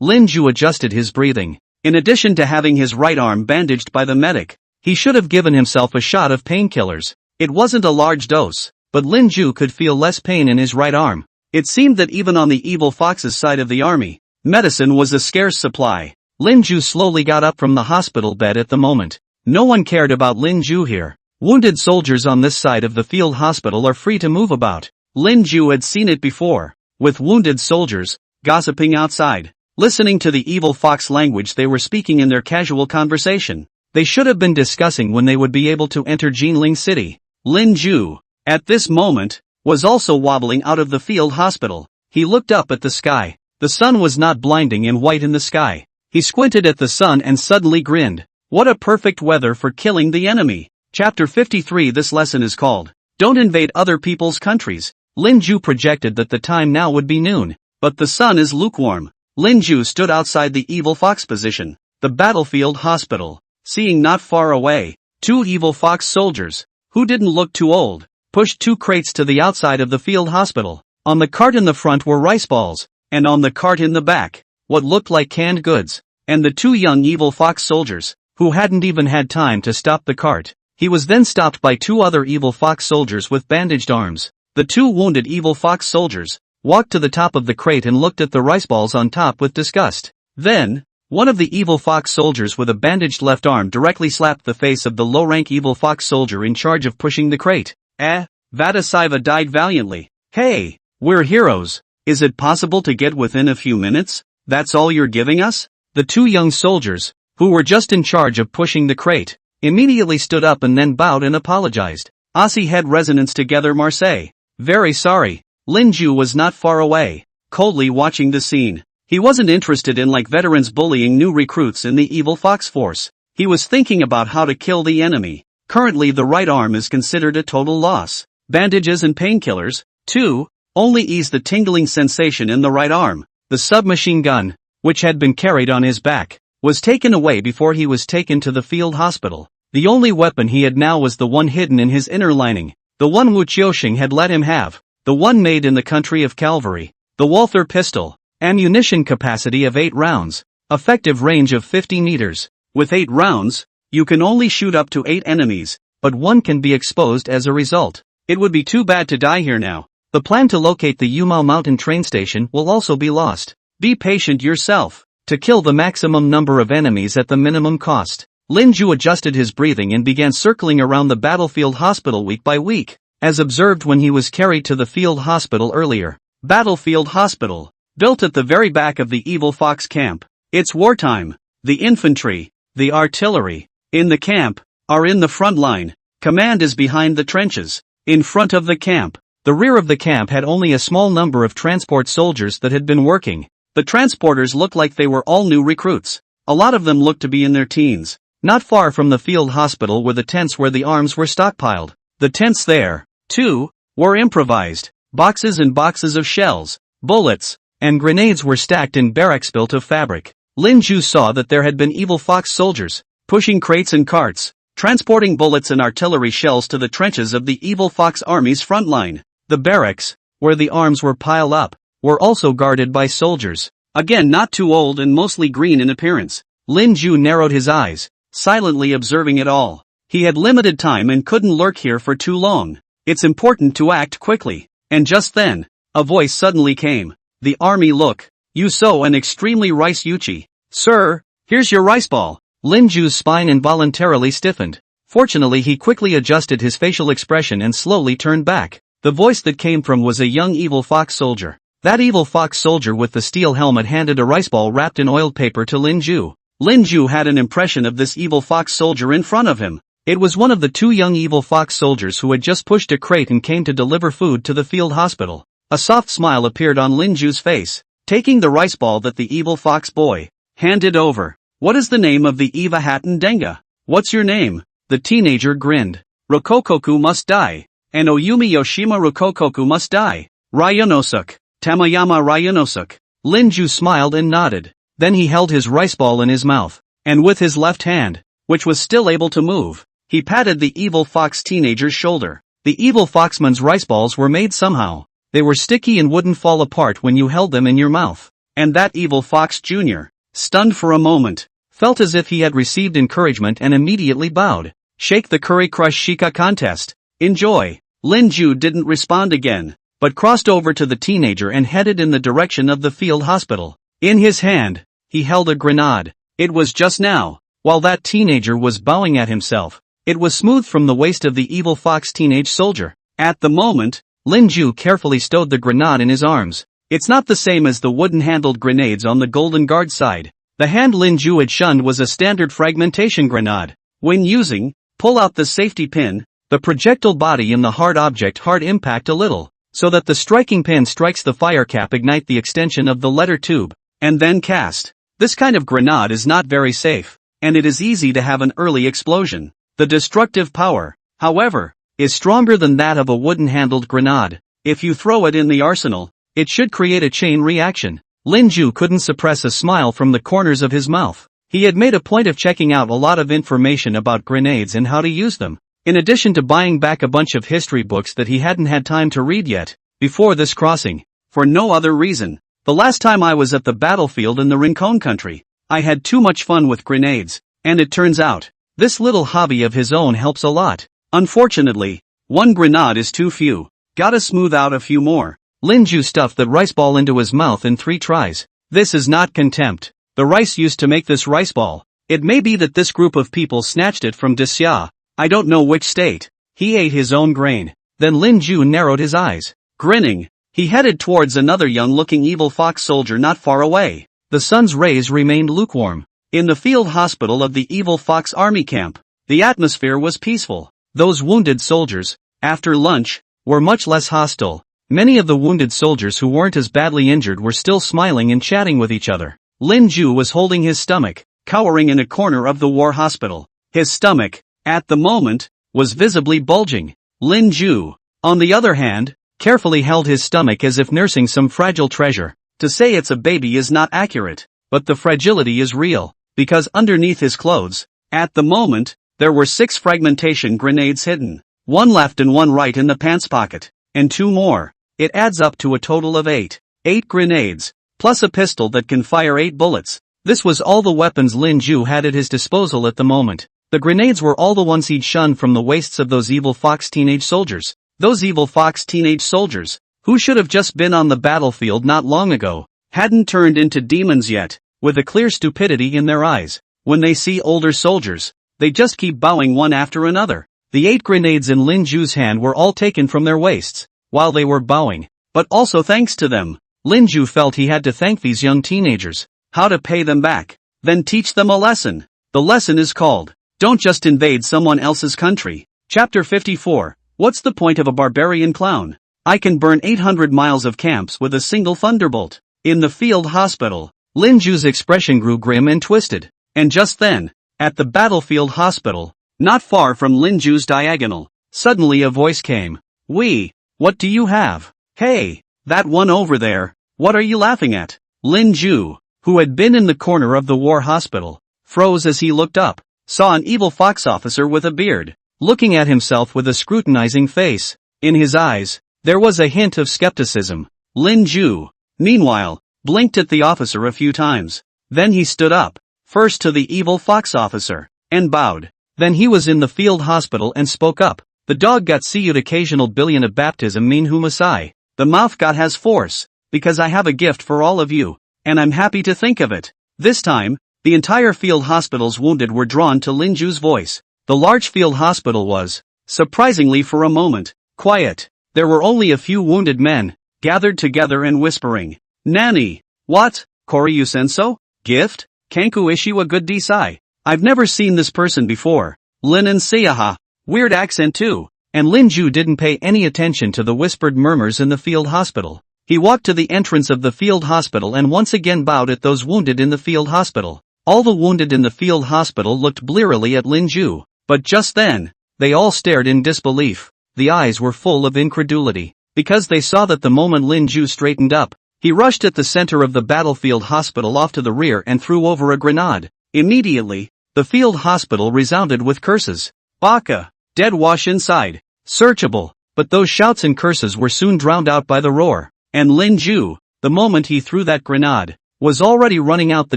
Lin Ju adjusted his breathing. In addition to having his right arm bandaged by the medic, he should have given himself a shot of painkillers. It wasn't a large dose, but Lin Ju could feel less pain in his right arm. It seemed that even on the evil fox's side of the army, medicine was a scarce supply. Lin Ju slowly got up from the hospital bed at the moment. No one cared about Lin Ju here. Wounded soldiers on this side of the field hospital are free to move about. Lin Ju had seen it before, with wounded soldiers, gossiping outside, listening to the evil fox language they were speaking in their casual conversation. They should have been discussing when they would be able to enter Jinling City. Lin Ju, at this moment, was also wobbling out of the field hospital. He looked up at the sky. The sun was not blinding and white in the sky. He squinted at the sun and suddenly grinned. What a perfect weather for killing the enemy. Chapter 53. This lesson is called, Don't Invade Other People's Countries. Lin Ju projected that the time now would be noon, but the sun is lukewarm. Lin Ju stood outside the evil fox position, the battlefield hospital, seeing not far away, two evil fox soldiers, who didn't look too old, pushed two crates to the outside of the field hospital. On the cart in the front were rice balls, and on the cart in the back, what looked like canned goods. And the two young evil fox soldiers, who hadn't even had time to stop the cart. He was then stopped by two other evil fox soldiers with bandaged arms. The two wounded evil fox soldiers walked to the top of the crate and looked at the rice balls on top with disgust. Then, one of the evil fox soldiers with a bandaged left arm directly slapped the face of the low-rank evil fox soldier in charge of pushing the crate. Vadasaiva died valiantly. Hey, we're heroes. Is it possible to get within a few minutes? That's all you're giving us? The two young soldiers, who were just in charge of pushing the crate, immediately stood up and then bowed and apologized. Aussie head resonance together Marseille. Very sorry. Lin Ju was not far away, coldly watching the scene. He wasn't interested in like veterans bullying new recruits in the evil fox force. He was thinking about how to kill the enemy. Currently the right arm is considered a total loss. Bandages and painkillers, too, only ease the tingling sensation in the right arm. The submachine gun, which had been carried on his back, was taken away before he was taken to the field hospital. The only weapon he had now was the one hidden in his inner lining. The one Wu Qiuxing had let him have. The one made in the country of Calvary. The Walther pistol. Ammunition capacity of 8 rounds. Effective range of 50 meters. With 8 rounds, you can only shoot up to 8 enemies, but 1 can be exposed as a result. It would be too bad to die here now. The plan to locate the Yumao Mountain train station will also be lost. Be patient yourself. To kill the maximum number of enemies at the minimum cost. Lin Ju adjusted his breathing and began circling around the battlefield hospital week by week, as observed when he was carried to the field hospital earlier. Battlefield hospital. Built at the very back of the Evil Fox camp. It's wartime. The infantry, the artillery, in the camp, are in the front line. Command is behind the trenches, in front of the camp. The rear of the camp had only a small number of transport soldiers that had been working. The transporters looked like they were all new recruits. A lot of them looked to be in their teens. Not far from the field hospital were the tents where the arms were stockpiled. The tents there, too, were improvised. Boxes and boxes of shells, bullets, and grenades were stacked in barracks built of fabric. Lin Ju saw that there had been Evil Fox soldiers, pushing crates and carts, transporting bullets and artillery shells to the trenches of the Evil Fox army's front line. The barracks, where the arms were piled up, were also guarded by soldiers, again not too old and mostly green in appearance. Lin Ju narrowed his eyes, silently observing it all. He had limited time and couldn't lurk here for too long. It's important to act quickly. And just then, a voice suddenly came. The army look. You so an extremely rice Yuchi. Sir, here's your rice ball. Lin Ju's spine involuntarily stiffened. Fortunately he quickly adjusted his facial expression and slowly turned back. The voice that came from was a young Evil Fox soldier. That Evil Fox soldier with the steel helmet handed a rice ball wrapped in oiled paper to Lin Ju. Lin Ju had an impression of this Evil Fox soldier in front of him. It was one of the 2 young Evil Fox soldiers who had just pushed a crate and came to deliver food to the field hospital. A soft smile appeared on Lin Ju's face, taking the rice ball that the Evil Fox boy handed over. What is the name of the Eva Hatton Denga? What's your name? The teenager grinned. Rokokoku must die. And Oyumi Yoshima Rokokoku must die. Ryunosuke. Tamayama Ryunosuke. Lin Ju smiled and nodded. Then he held his rice ball in his mouth, and with his left hand, which was still able to move, he patted the Evil Fox teenager's shoulder. The Evil Foxman's rice balls were made somehow. They were sticky and wouldn't fall apart when you held them in your mouth. And that Evil Fox Jr., stunned for a moment, felt as if he had received encouragement and immediately bowed. Shake the Curry Crush Shika contest. Enjoy. Lin Ju didn't respond again, but crossed over to the teenager and headed in the direction of the field hospital. In his hand, he held a grenade. It was just now, while that teenager was bowing at himself, it was smoothed from the waist of the Evil Fox teenage soldier. At the moment, Lin Ju carefully stowed the grenade in his arms. It's not the same as the wooden-handled grenades on the Golden Guard side. The hand Lin Ju had shunned was a standard fragmentation grenade. When using, pull out the safety pin, the projectile body in the hard object hard impact a little, so that the striking pin strikes the fire cap, ignite the extension of the letter tube, and then cast. This kind of grenade is not very safe, and it is easy to have an early explosion. The destructive power, however, is stronger than that of a wooden-handled grenade. If you throw it in the arsenal, it should create a chain reaction. Lin Ju couldn't suppress a smile from the corners of his mouth. He had made a point of checking out a lot of information about grenades and how to use them, in addition to buying back a bunch of history books that he hadn't had time to read yet, before this crossing, for no other reason. The last time I was at the battlefield in the Rincon country, I had too much fun with grenades, and it turns out, this little hobby of his own helps a lot. Unfortunately, one grenade is too few. Gotta smooth out a few more. Lin Ju stuffed the rice ball into his mouth in 3 tries. This is not contempt. The rice used to make this rice ball. It may be that this group of people snatched it from Desya. I don't know which state. He ate his own grain. Then Lin Ju narrowed his eyes. Grinning, he headed towards another young-looking Evil Fox soldier not far away. The sun's rays remained lukewarm. In the field hospital of the Evil Fox army camp, the atmosphere was peaceful. Those wounded soldiers, after lunch, were much less hostile. Many of the wounded soldiers who weren't as badly injured were still smiling and chatting with each other. Lin Ju was holding his stomach, cowering in a corner of the war hospital. His stomach, at the moment, was visibly bulging. Lin Ju, on the other hand, carefully held his stomach as if nursing some fragile treasure. To say it's a baby is not accurate, but the fragility is real, because underneath his clothes, at the moment, there were 6 fragmentation grenades hidden. one left and one right in the pants pocket, and 2 more. It adds up to a total of 8. 8 grenades, plus a pistol that can fire 8 bullets. This was all the weapons Lin Ju had at his disposal at the moment. The grenades were all the ones he'd shunned from the waists of those evil fox teenage soldiers. Those evil fox teenage soldiers, who should have just been on the battlefield not long ago, hadn't turned into demons yet, with a clear stupidity in their eyes. When they see older soldiers, they just keep bowing one after another. The 8 grenades in Lin Ju's hand were all taken from their waists, while they were bowing. But also thanks to them, Lin Ju felt he had to thank these young teenagers. How to pay them back. Then teach them a lesson. The lesson is called, don't just invade someone else's country. Chapter 54. What's the point of a barbarian clown? I can burn 800 miles of camps with a single thunderbolt. In the field hospital, Lin Ju's expression grew grim and twisted. And just then, at the battlefield hospital, not far from Lin Ju's diagonal, suddenly a voice came. What do you have? Hey, that one over there, what are you laughing at? Lin Ju, who had been in the corner of the war hospital, froze as he looked up, saw an evil fox officer with a beard, looking at himself with a scrutinizing face. In his eyes, there was a hint of skepticism. Lin Ju, meanwhile, blinked at the officer a few times. Then he stood up, first to the evil fox officer, and bowed. Then he was in the field hospital and spoke up. The dog got seed occasional billion of baptism mean humasai. The mouth got has force, because I have a gift for all of you, and I'm happy to think of it. This time, the entire field hospital's wounded were drawn to Lin Ju's voice. The large field hospital was, surprisingly for a moment, quiet. There were only a few wounded men, gathered together and whispering. Nani? What? Koryu senso? Gift? Kanku Ishiwa good desai. I've never seen this person before. Lin and Siaha. Weird accent too. And Lin Ju didn't pay any attention to the whispered murmurs in the field hospital. He walked to the entrance of the field hospital and once again bowed at those wounded in the field hospital. All the wounded in the field hospital looked blearily at Lin Ju, but just then, they all stared in disbelief. The eyes were full of incredulity, because they saw that the moment Lin Ju straightened up, he rushed at the center of the battlefield hospital off to the rear and threw over a grenade. Immediately, the field hospital resounded with curses. Baka! Dead wash inside. Searchable. But those shouts and curses were soon drowned out by the roar. And Lin Ju, the moment he threw that grenade, was already running out the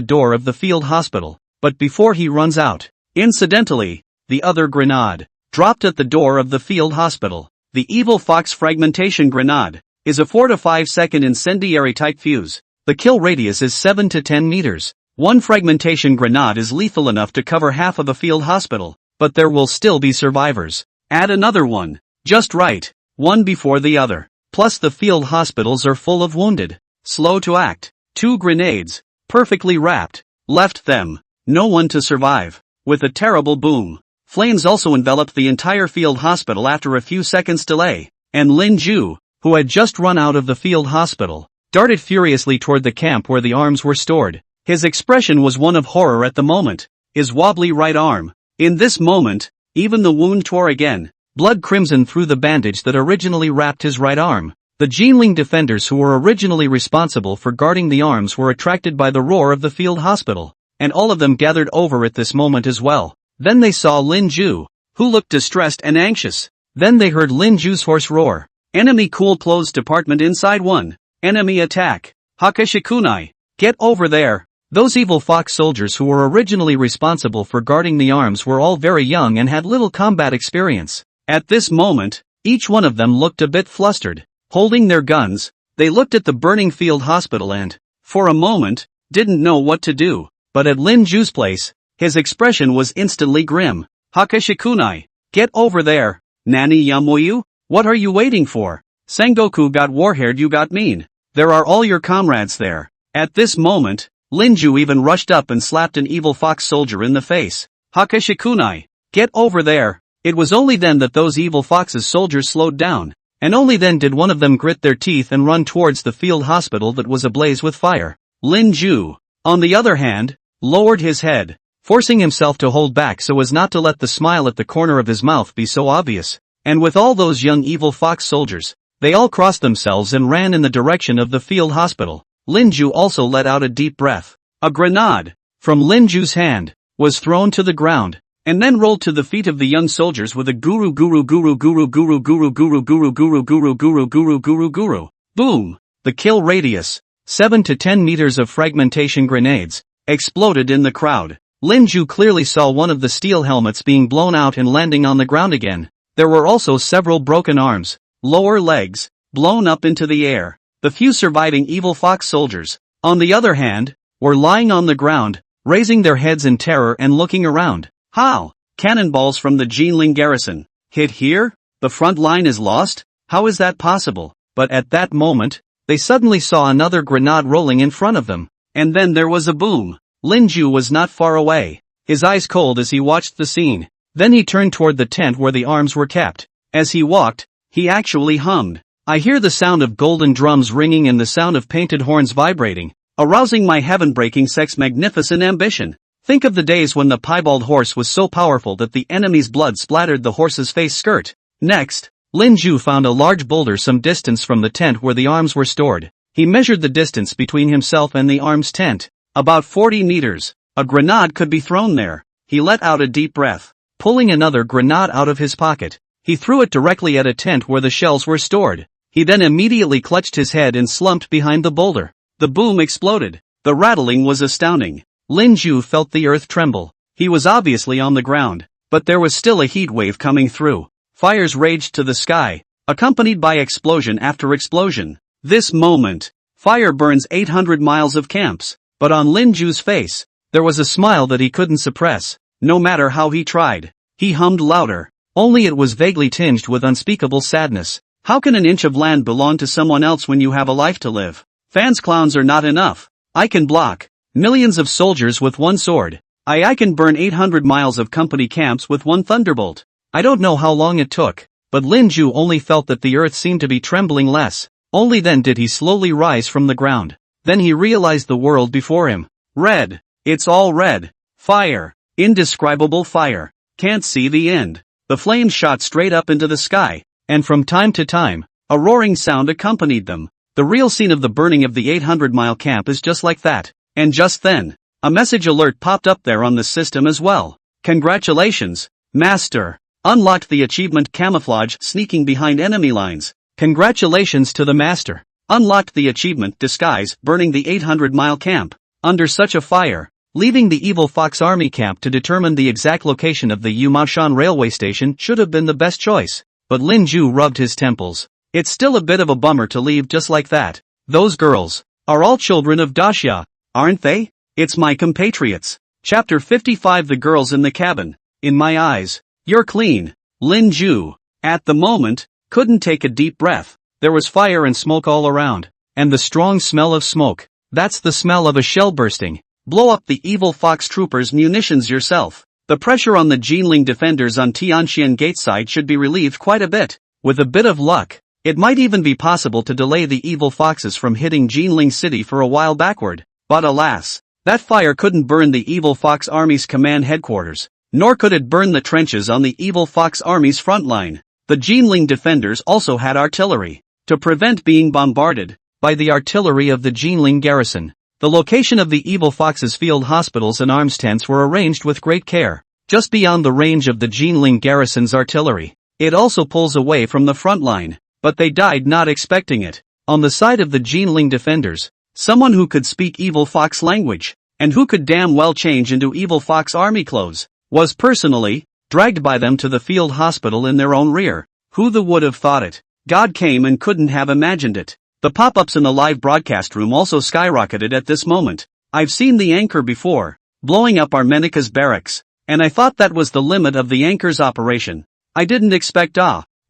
door of the field hospital. But before he runs out, incidentally, the other grenade dropped at the door of the field hospital. The evil fox fragmentation grenade is a 4 to 5 second incendiary type fuse. The kill radius is 7 to 10 meters. One fragmentation grenade is lethal enough to cover half of a field hospital, but there will still be survivors. Add another one. Just right. One before the other. Plus the field hospitals are full of wounded. Slow to act. 2 grenades, perfectly wrapped, left them. No one to survive. With a terrible boom. Flames also enveloped the entire field hospital after a few seconds delay. And Lin Ju, who had just run out of the field hospital, darted furiously toward the camp where the arms were stored. His expression was one of horror at the moment. His wobbly right arm. In this moment, even the wound tore again. Blood crimson through the bandage that originally wrapped his right arm. The Jinling defenders who were originally responsible for guarding the arms were attracted by the roar of the field hospital, and all of them gathered over at this moment as well. Then they saw Lin Ju, who looked distressed and anxious. Then they heard Lin Ju's hoarse roar. Enemy cool clothes department inside 1. Enemy attack. Hakashikunai. Get over there. Those evil fox soldiers who were originally responsible for guarding the arms were all very young and had little combat experience. At this moment, each one of them looked a bit flustered. Holding their guns, they looked at the burning field hospital and, for a moment, didn't know what to do. But at Lin Ju's place, his expression was instantly grim. Hakashikunai. Get over there. Nani yamoyu? What are you waiting for? Sengoku got warhaired, you got mean. There are all your comrades there. At this moment, Lin Ju even rushed up and slapped an evil fox soldier in the face. Hakashikunai. Get over there. It was only then that those evil fox's soldiers slowed down. And only then did one of them grit their teeth and run towards the field hospital that was ablaze with fire. Lin Ju, on the other hand, lowered his head, forcing himself to hold back so as not to let the smile at the corner of his mouth be so obvious. And with all those young evil fox soldiers, they all crossed themselves and ran in the direction of the field hospital. Lin Ju also let out a deep breath. A grenade, from Lin Ju's hand, was thrown to the ground. and then rolled to the feet of the young soldiers with a guru guru guru guru guru guru guru guru guru guru guru guru guru guru. Boom! The kill radius, 7 to 10 meters of fragmentation grenades, exploded in the crowd. Lin Ju clearly saw one of the steel helmets being blown out and landing on the ground again. There were also several broken arms, lower legs, blown up into the air. The few surviving evil fox soldiers, on the other hand, were lying on the ground, raising their heads in terror and looking around. How? Cannonballs from the Jinling garrison. Hit here? The front line is lost? How is that possible? But at that moment, they suddenly saw another grenade rolling in front of them. And then there was a boom. Lin Ju was not far away, his eyes cold as he watched the scene. Then he turned toward the tent where the arms were kept. As he walked, he actually hummed. I hear the sound of golden drums ringing and the sound of painted horns vibrating, arousing my heaven-breaking sex magnificent ambition. Think of the days when the piebald horse was so powerful that the enemy's blood splattered the horse's face skirt. Next, Lin Ju found a large boulder some distance from the tent where the arms were stored. He measured the distance between himself and the arms tent. About 40 meters. A grenade could be thrown there. He let out a deep breath. Pulling another grenade out of his pocket, he threw it directly at a tent where the shells were stored. He then immediately clutched his head and slumped behind the boulder. The boom exploded. The rattling was astounding. Lin Ju felt the earth tremble. He was obviously on the ground, but there was still a heat wave coming through. Fires raged to the sky, accompanied by explosion after explosion. This moment, fire burns 800 miles of camps. But on Lin Ju's face, there was a smile that he couldn't suppress, no matter how he tried. He hummed louder, only it was vaguely tinged with unspeakable sadness. How can an inch of land belong to someone else when you have a life to live? Fans clowns are not enough. I can block millions of soldiers with one sword. I can burn 800 miles of company camps with one thunderbolt. I don't know how long it took, but Lin Ju only felt that the earth seemed to be trembling less. Only then did he slowly rise from the ground. Then he realized the world before him. Red. It's all red. Fire. Indescribable fire. Can't see the end. The flames shot straight up into the sky, and from time to time, a roaring sound accompanied them. The real scene of the burning of the 800-mile camp is just like that. And just then, a message alert popped up there on the system as well. Congratulations, Master. Unlocked the achievement Camouflage Sneaking Behind Enemy Lines. Congratulations to the Master. Unlocked the achievement Disguise Burning the 800-mile camp. Under such a fire, leaving the evil Fox Army camp to determine the exact location of the Yumaoshan railway station should have been the best choice. But Lin Ju rubbed his temples. It's still a bit of a bummer to leave just like that. Those girls are all children of Daxia, aren't they? It's my compatriots. Chapter 55 The Girls in the Cabin. In my eyes, you're clean. Lin Ju, at the moment, couldn't take a deep breath. There was fire and smoke all around, and the strong smell of smoke. That's the smell of a shell bursting. Blow up the evil Fox troopers' munitions yourself. The pressure on the Jinling defenders on Tianxian Gate side should be relieved quite a bit. With a bit of luck, it might even be possible to delay the evil foxes from hitting Jinling City for a while backward. But alas, that fire couldn't burn the evil Fox Army's command headquarters, nor could it burn the trenches on the evil Fox Army's front line. The Jinling defenders also had artillery to prevent being bombarded by the artillery of the Jinling garrison. The location of the evil Fox's field hospitals and arms tents were arranged with great care, just beyond the range of the Jinling garrison's artillery. It also pulls away from the front line, but they died not expecting it. On the side of the Jinling defenders, someone who could speak evil Fox language, and who could damn well change into evil Fox army clothes, was personally dragged by them to the field hospital in their own rear. Who the would have thought it? God came and couldn't have imagined it. The pop-ups in the live broadcast room also skyrocketed at this moment. I've seen the anchor before, blowing up Armenica's barracks, and I thought that was the limit of the anchor's operation. I didn't expect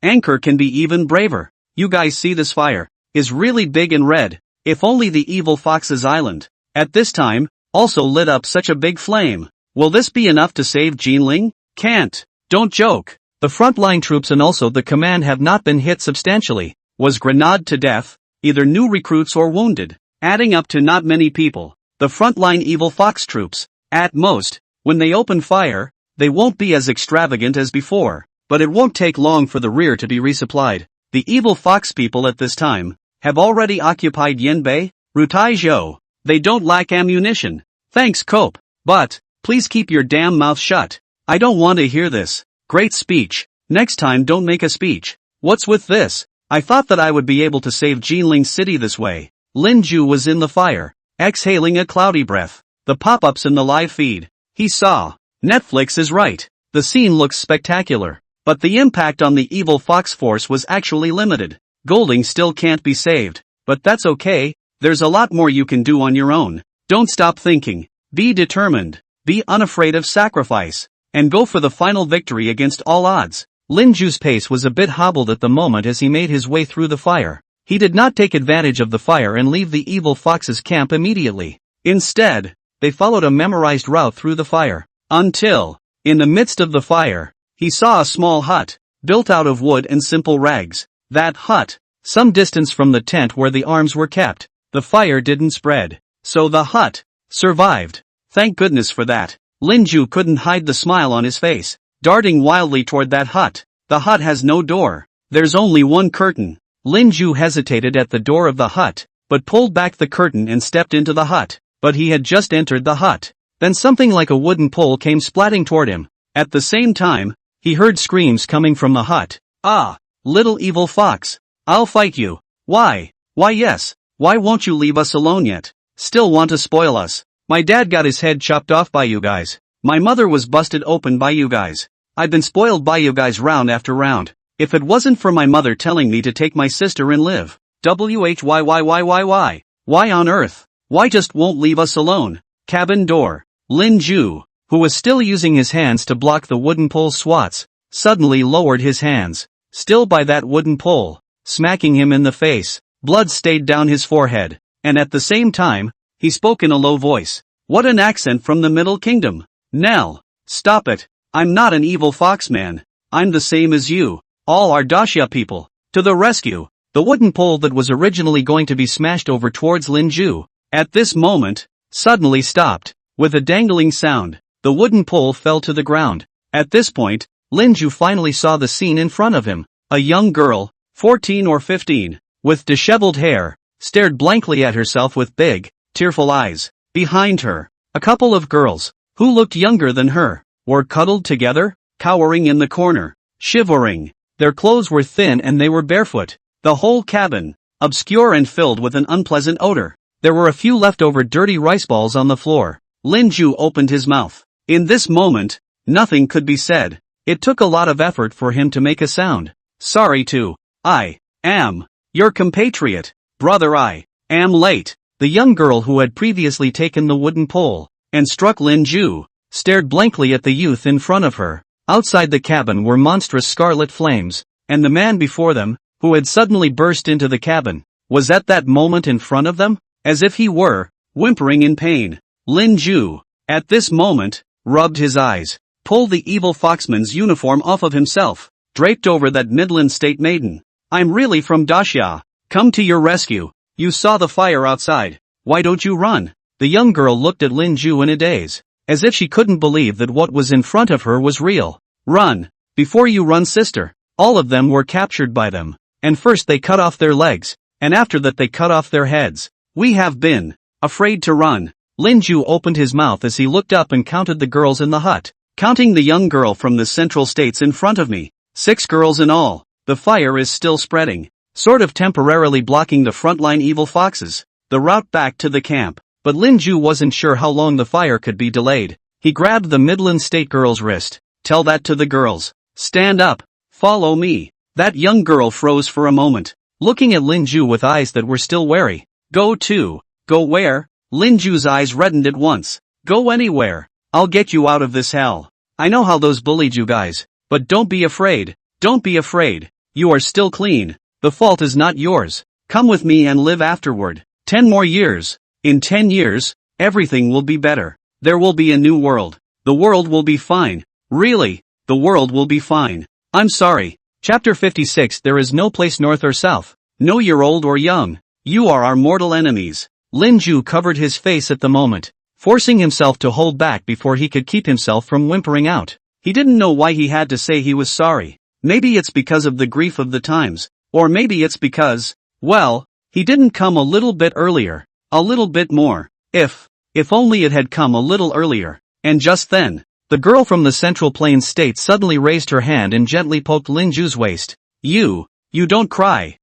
anchor can be even braver. You guys see this fire? Is really big and red. If only the evil Fox's island, at this time, also lit up such a big flame. Will this be enough to save Jinling? Can't. Don't joke. The frontline troops and also the command have not been hit substantially. Was grenade to death, either new recruits or wounded, adding up to not many people. The frontline evil Fox troops, at most, when they open fire, they won't be as extravagant as before, but it won't take long for the rear to be resupplied. The evil Fox people at this time have already occupied Yanbei, Rutaizhou. They don't lack ammunition. Thanks, Cope. But please keep your damn mouth shut. I don't want to hear this. Great speech. Next time don't make a speech. What's with this? I thought that I would be able to save Jinling City this way. Lin Ju was in the fire, exhaling a cloudy breath. The pop-ups in the live feed. He saw. Netflix is right. The scene looks spectacular. But the impact on the evil fox force was actually limited. Golding still can't be saved. But that's okay, there's a lot more you can do on your own. Don't stop thinking. Be determined. Be unafraid of sacrifice. And go for the final victory against all odds. Lin Ju's pace was a bit hobbled at the moment as he made his way through the fire. He did not take advantage of the fire and leave the evil fox's camp immediately. Instead, they followed a memorized route through the fire. Until, in the midst of the fire, he saw a small hut, built out of wood and simple rags. That hut, some distance from the tent where the arms were kept. The fire didn't spread. So the hut survived. Thank goodness for that. Lin Ju couldn't hide the smile on his face, darting wildly toward that hut. The hut has no door. There's only one curtain. Lin Ju hesitated at the door of the hut, but pulled back the curtain and stepped into the hut. But he had just entered the hut. Then something like a wooden pole came splatting toward him. At the same time, he heard screams coming from the hut. Ah, little evil fox. I'll fight you. Why? Why yes. Why won't you leave us alone yet? Still want to spoil us. My dad got his head chopped off by you guys. My mother was busted open by you guys. I've been spoiled by you guys round after round. If it wasn't for my mother telling me to take my sister and live. Why? Why on earth? Why just won't leave us alone? Cabin door. Lin Ju, who was still using his hands to block the wooden pole swats, suddenly lowered his hands, still by that wooden pole, smacking him in the face. Blood stayed down his forehead, and at the same time, he spoke in a low voice. What an accent from the Middle Kingdom. Nell, stop it. I'm not an evil fox man. I'm the same as you. All are Daxia people. To the rescue. The wooden pole that was originally going to be smashed over towards Lin Ju, at this moment, suddenly stopped. With a dangling sound, the wooden pole fell to the ground. At this point, Lin Ju finally saw the scene in front of him. A young girl, 14 or 15, with disheveled hair, stared blankly at herself with big, tearful eyes. Behind her, a couple of girls, who looked younger than her, were cuddled together, cowering in the corner, shivering. Their clothes were thin and they were barefoot. The whole cabin, obscure and filled with an unpleasant odor. There were a few leftover dirty rice balls on the floor. Lin Ju opened his mouth. In this moment, nothing could be said. It took a lot of effort for him to make a sound. Sorry to. I am your compatriot, brother. I am late. The young girl who had previously taken the wooden pole and struck Lin Ju stared blankly at the youth in front of her. Outside the cabin were monstrous scarlet flames, and the man before them, who had suddenly burst into the cabin, was at that moment in front of them, as if he were whimpering in pain. Lin Ju, at this moment, rubbed his eyes, pulled the evil foxman's uniform off of himself, draped over that Midland State maiden. I'm really from Daxia. Come to your rescue. You saw the fire outside. Why don't you run? The young girl looked at Lin Ju in a daze, as if she couldn't believe that what was in front of her was real. Run. Before you run, sister. All of them were captured by them. And first they cut off their legs, and after that they cut off their heads. We have been afraid to run. Lin Ju opened his mouth as he looked up and counted the girls in the hut. Counting the young girl from the Central States in front of me. 6 girls in all. The fire is still spreading, sort of temporarily blocking the frontline evil foxes, the route back to the camp. But Lin Ju wasn't sure how long the fire could be delayed. He grabbed the Midland State girl's wrist. Tell that to the girls. Stand up. Follow me. That young girl froze for a moment, looking at Lin Ju with eyes that were still wary. Go to. Go where? Lin Ju's eyes reddened at once. Go anywhere. I'll get you out of this hell. I know how those bullied you guys, but don't be afraid. Don't be afraid. You are still clean. The fault is not yours. Come with me and live afterward. 10 more years. In 10 years, everything will be better. There will be a new world. The world will be fine. Really, the world will be fine. I'm sorry. Chapter 56. There is no place north or south. No, you're old or young. You are our mortal enemies. Lin Ju covered his face at the moment, forcing himself to hold back before he could keep himself from whimpering out. He didn't know why he had to say he was sorry. Maybe it's because of the grief of the times, or maybe it's because, well, he didn't come a little bit earlier, a little bit more. If only it had come a little earlier. And just then, The girl from the Central Plains state suddenly raised her hand and gently poked Lin Ju's waist. You don't cry.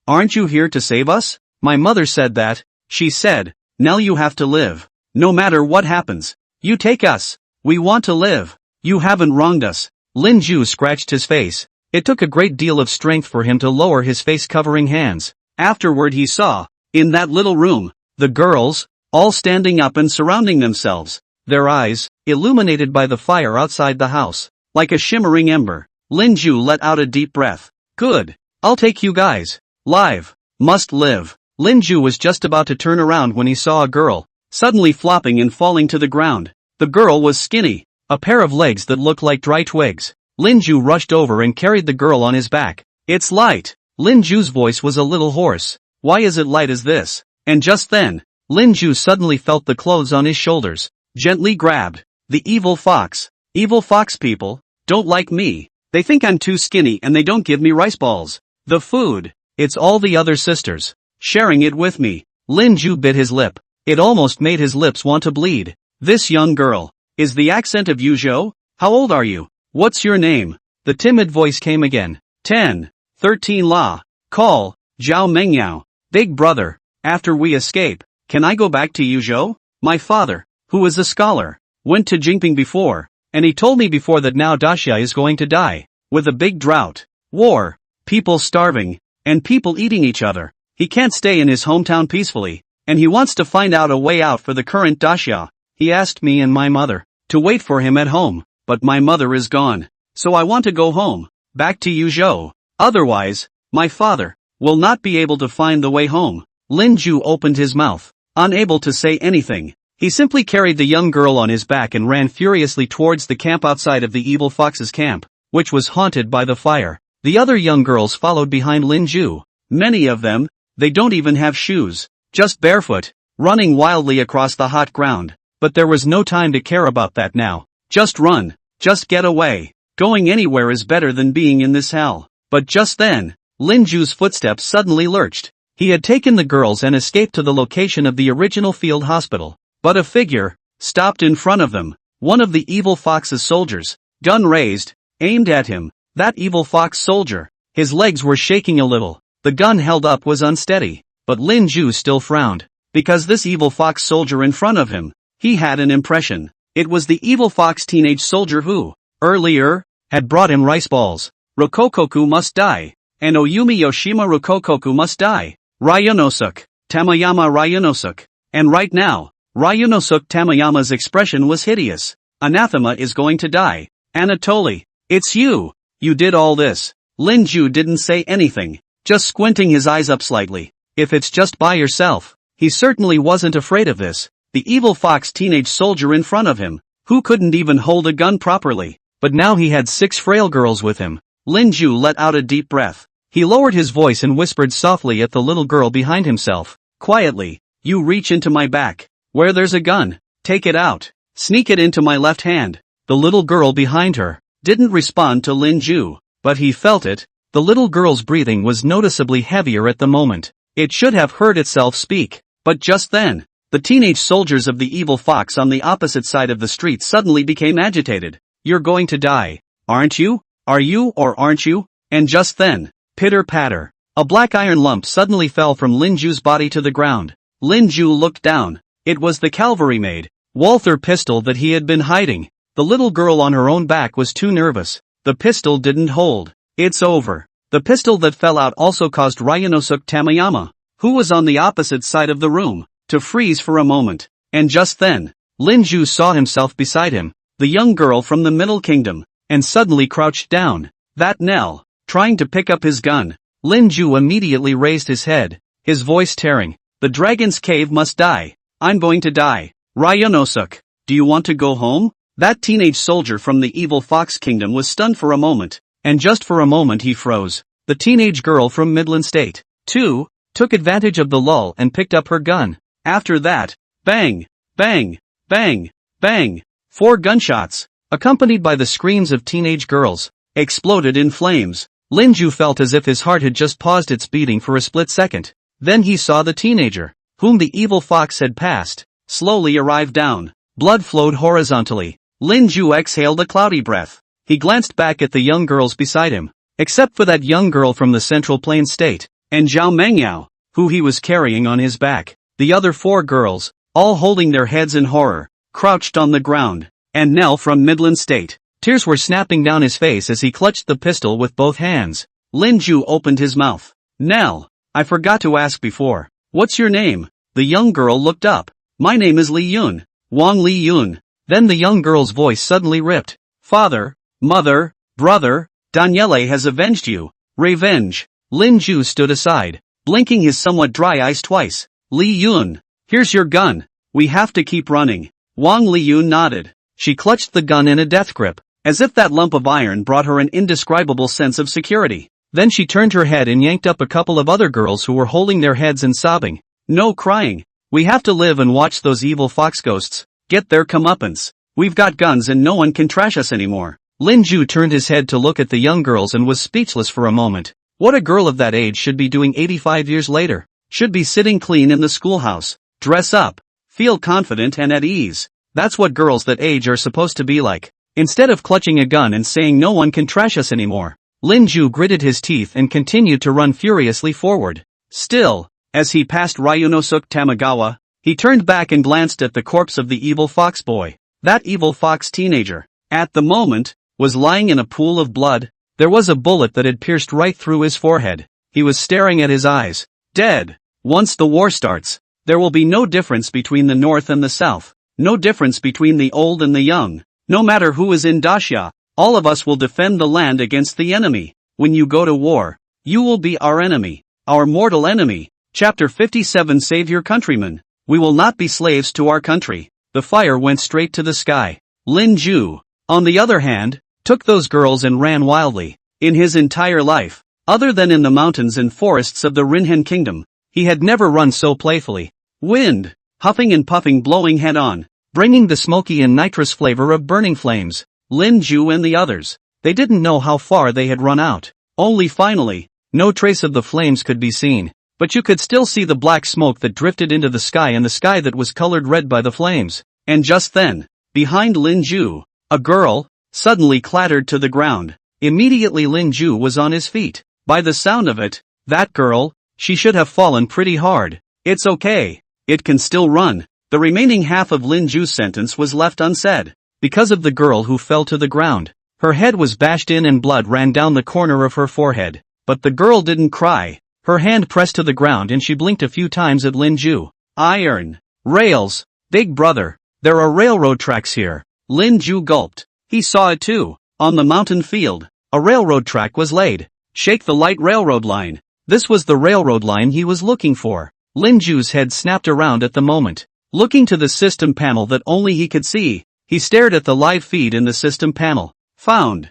Aren't you here to save us? My mother said that. She said, Nell, you have to live. No matter what happens. You take us. We want to live. You haven't wronged us. Lin Ju scratched his face. It took a great deal of strength for him to lower his face-covering hands. Afterward he saw, in that little room, the girls, all standing up and surrounding themselves, their eyes, illuminated by the fire outside the house, like a shimmering ember. Lin Ju let out a deep breath. Good. I'll take you guys. Live. Must live. Lin Ju was just about to turn around when he saw a girl, suddenly flopping and falling to the ground. The girl was skinny, a pair of legs that looked like dry twigs. Lin Ju rushed over and carried the girl on his back. It's light. Lin Ju's voice was a little hoarse. Why is it light as this? And just then, Lin Ju suddenly felt the clothes on his shoulders, gently grabbed. The evil fox. Evil fox people don't like me. They think I'm too skinny and they don't give me rice balls. The food. It's all the other sisters sharing it with me. Lin Ju bit his lip. It almost made his lips want to bleed. This young girl. Is the accent of Yuzhou? How old are you? What's your name? The timid voice came again. 10, 13 la. Call, Zhao Mengyao. Big brother. After we escape, can I go back to Yuzhou? My father, who is a scholar, went to Jingping before, and he told me before that now Daxia is going to die. With a big drought, war, people starving, and people eating each other. He can't stay in his hometown peacefully, and he wants to find out a way out for the current Daxia. He asked me and my mother to wait for him at home, but my mother is gone. So I want to go home, back to Yuzhou. Otherwise, my father will not be able to find the way home. Lin Ju opened his mouth, unable to say anything. He simply carried the young girl on his back and ran furiously towards the camp outside of the evil fox's camp, which was haunted by the fire. The other young girls followed behind Lin Ju. Many of them, they don't even have shoes, just barefoot, running wildly across the hot ground. But there was no time to care about that now. Just run, just get away. Going anywhere is better than being in this hell. But just then, Lin Ju's footsteps suddenly lurched. He had taken the girls and escaped to the location of the original field hospital. But a figure stopped in front of them. One of the evil fox's soldiers, gun raised, aimed at him. That evil fox soldier, his legs were shaking a little. The gun held up was unsteady. But Lin Ju still frowned, because this evil fox soldier in front of him, he had an impression. It was the evil fox teenage soldier who, earlier, had brought him rice balls. Rokokoku must die. And Oyumi Yoshima Rokokoku must die. Ryunosuke, Tamayama Ryunosuke. And right now, Ryunosuke Tamayama's expression was hideous. Anathema is going to die. Anatoly, it's you. You did all this. Lin Ju didn't say anything, just squinting his eyes up slightly. If it's just by yourself. He certainly wasn't afraid of this. The evil fox teenage soldier in front of him, who couldn't even hold a gun properly. But now he had 6 frail girls with him. Lin Ju let out a deep breath. He lowered his voice and whispered softly at the little girl behind himself. Quietly, you reach into my back. Where there's a gun, take it out. Sneak it into my left hand. The little girl behind her didn't respond to Lin Ju, but he felt it. The little girl's breathing was noticeably heavier at the moment. It should have heard itself speak. But just then, the teenage soldiers of the evil fox on the opposite side of the street suddenly became agitated. You're going to die, aren't you? Are you or aren't you? And just then, pitter-patter, a black iron lump suddenly fell from Lin Ju's body to the ground. Lin Ju looked down. It was the cavalry-made Walther pistol that he had been hiding. The little girl on her own back was too nervous. The pistol didn't hold. It's over. The pistol that fell out also caused Ryunosuke Tamayama, who was on the opposite side of the room, to freeze for a moment. And just then, Lin Ju saw himself beside him, the young girl from the Middle Kingdom, and suddenly crouched down. That Nell, trying to pick up his gun. Lin Ju immediately raised his head, his voice tearing. The dragon's cave must die. I'm going to die. Ryunosuke, do you want to go home? That teenage soldier from the evil fox kingdom was stunned for a moment, and just for a moment he froze. The teenage girl from Midland State, too, took advantage of the lull and picked up her gun. After that, bang, bang, bang, bang, 4 gunshots, accompanied by the screams of teenage girls, exploded in flames. Lin Ju felt as if his heart had just paused its beating for a split second. Then he saw the teenager, whom the evil fox had passed, slowly arrive down. Blood flowed horizontally. Lin Ju exhaled a cloudy breath. He glanced back at the young girls beside him. Except for that young girl from the Central Plains State, and Zhao Mengyao, who he was carrying on his back, the other 4 girls, all holding their heads in horror, crouched on the ground, and Nell from Midland State. Tears were snapping down his face as he clutched the pistol with both hands. Lin Ju opened his mouth. Nell, I forgot to ask before. What's your name? The young girl looked up. My name is Li Yun. Wang Li Yun. Then the young girl's voice suddenly ripped. Father, mother, brother, Daniele has avenged you. Revenge. Lin Ju stood aside, blinking his somewhat dry eyes twice. Li Yun, here's your gun. We have to keep running. Wang Li Yun nodded. She clutched the gun in a death grip, as if that lump of iron brought her an indescribable sense of security. Then she turned her head and yanked up a couple of other girls who were holding their heads and sobbing. No crying. We have to live and watch those evil fox ghosts get their comeuppance. We've got guns and no one can trash us anymore. Lin Ju turned his head to look at the young girls and was speechless for a moment. What a girl of that age should be doing 85 years later. Should be sitting clean in the schoolhouse, dress up, feel confident and at ease. That's what girls that age are supposed to be like. Instead of clutching a gun and saying no one can trash us anymore. Lin Ju gritted his teeth and continued to run furiously forward. Still, as he passed Ryunosuke Tamagawa, he turned back and glanced at the corpse of the evil fox boy. That evil fox teenager, at the moment, was lying in a pool of blood. There was a bullet that had pierced right through his forehead. He was staring at his eyes. Dead. Once the war starts, there will be no difference between the North and the South. No difference between the old and the young. No matter who is in Dacia, all of us will defend the land against the enemy. When you go to war, you will be our enemy. Our mortal enemy. Chapter 57. Save your countrymen. We will not be slaves to our country. The fire went straight to the sky. Lin Ju, on the other hand, took those girls and ran wildly. In his entire life, other than in the mountains and forests of the Rinhen Kingdom, he had never run so playfully. Wind, huffing and puffing, blowing head on, bringing the smoky and nitrous flavor of burning flames. Lin Ju and the others, they didn't know how far they had run out. Only finally, no trace of the flames could be seen, but you could still see the black smoke that drifted into the sky and the sky that was colored red by the flames. And just then, behind Lin Ju, a girl, suddenly clattered to the ground. Immediately Lin Ju was on his feet. By the sound of it, that girl, she should have fallen pretty hard. It's okay. It can still run. The remaining half of Lin Ju's sentence was left unsaid. Because of the girl who fell to the ground. Her head was bashed in and blood ran down the corner of her forehead. But the girl didn't cry. Her hand pressed to the ground and she blinked a few times at Lin Ju. Iron. Rails. Big brother. There are railroad tracks here. Lin Ju gulped. He saw it too. On the mountain field, a railroad track was laid. Shake the light railroad line. This was the railroad line he was looking for. Lin Ju's head snapped around at the moment. Looking to the system panel that only he could see, he stared at the live feed in the system panel. Found.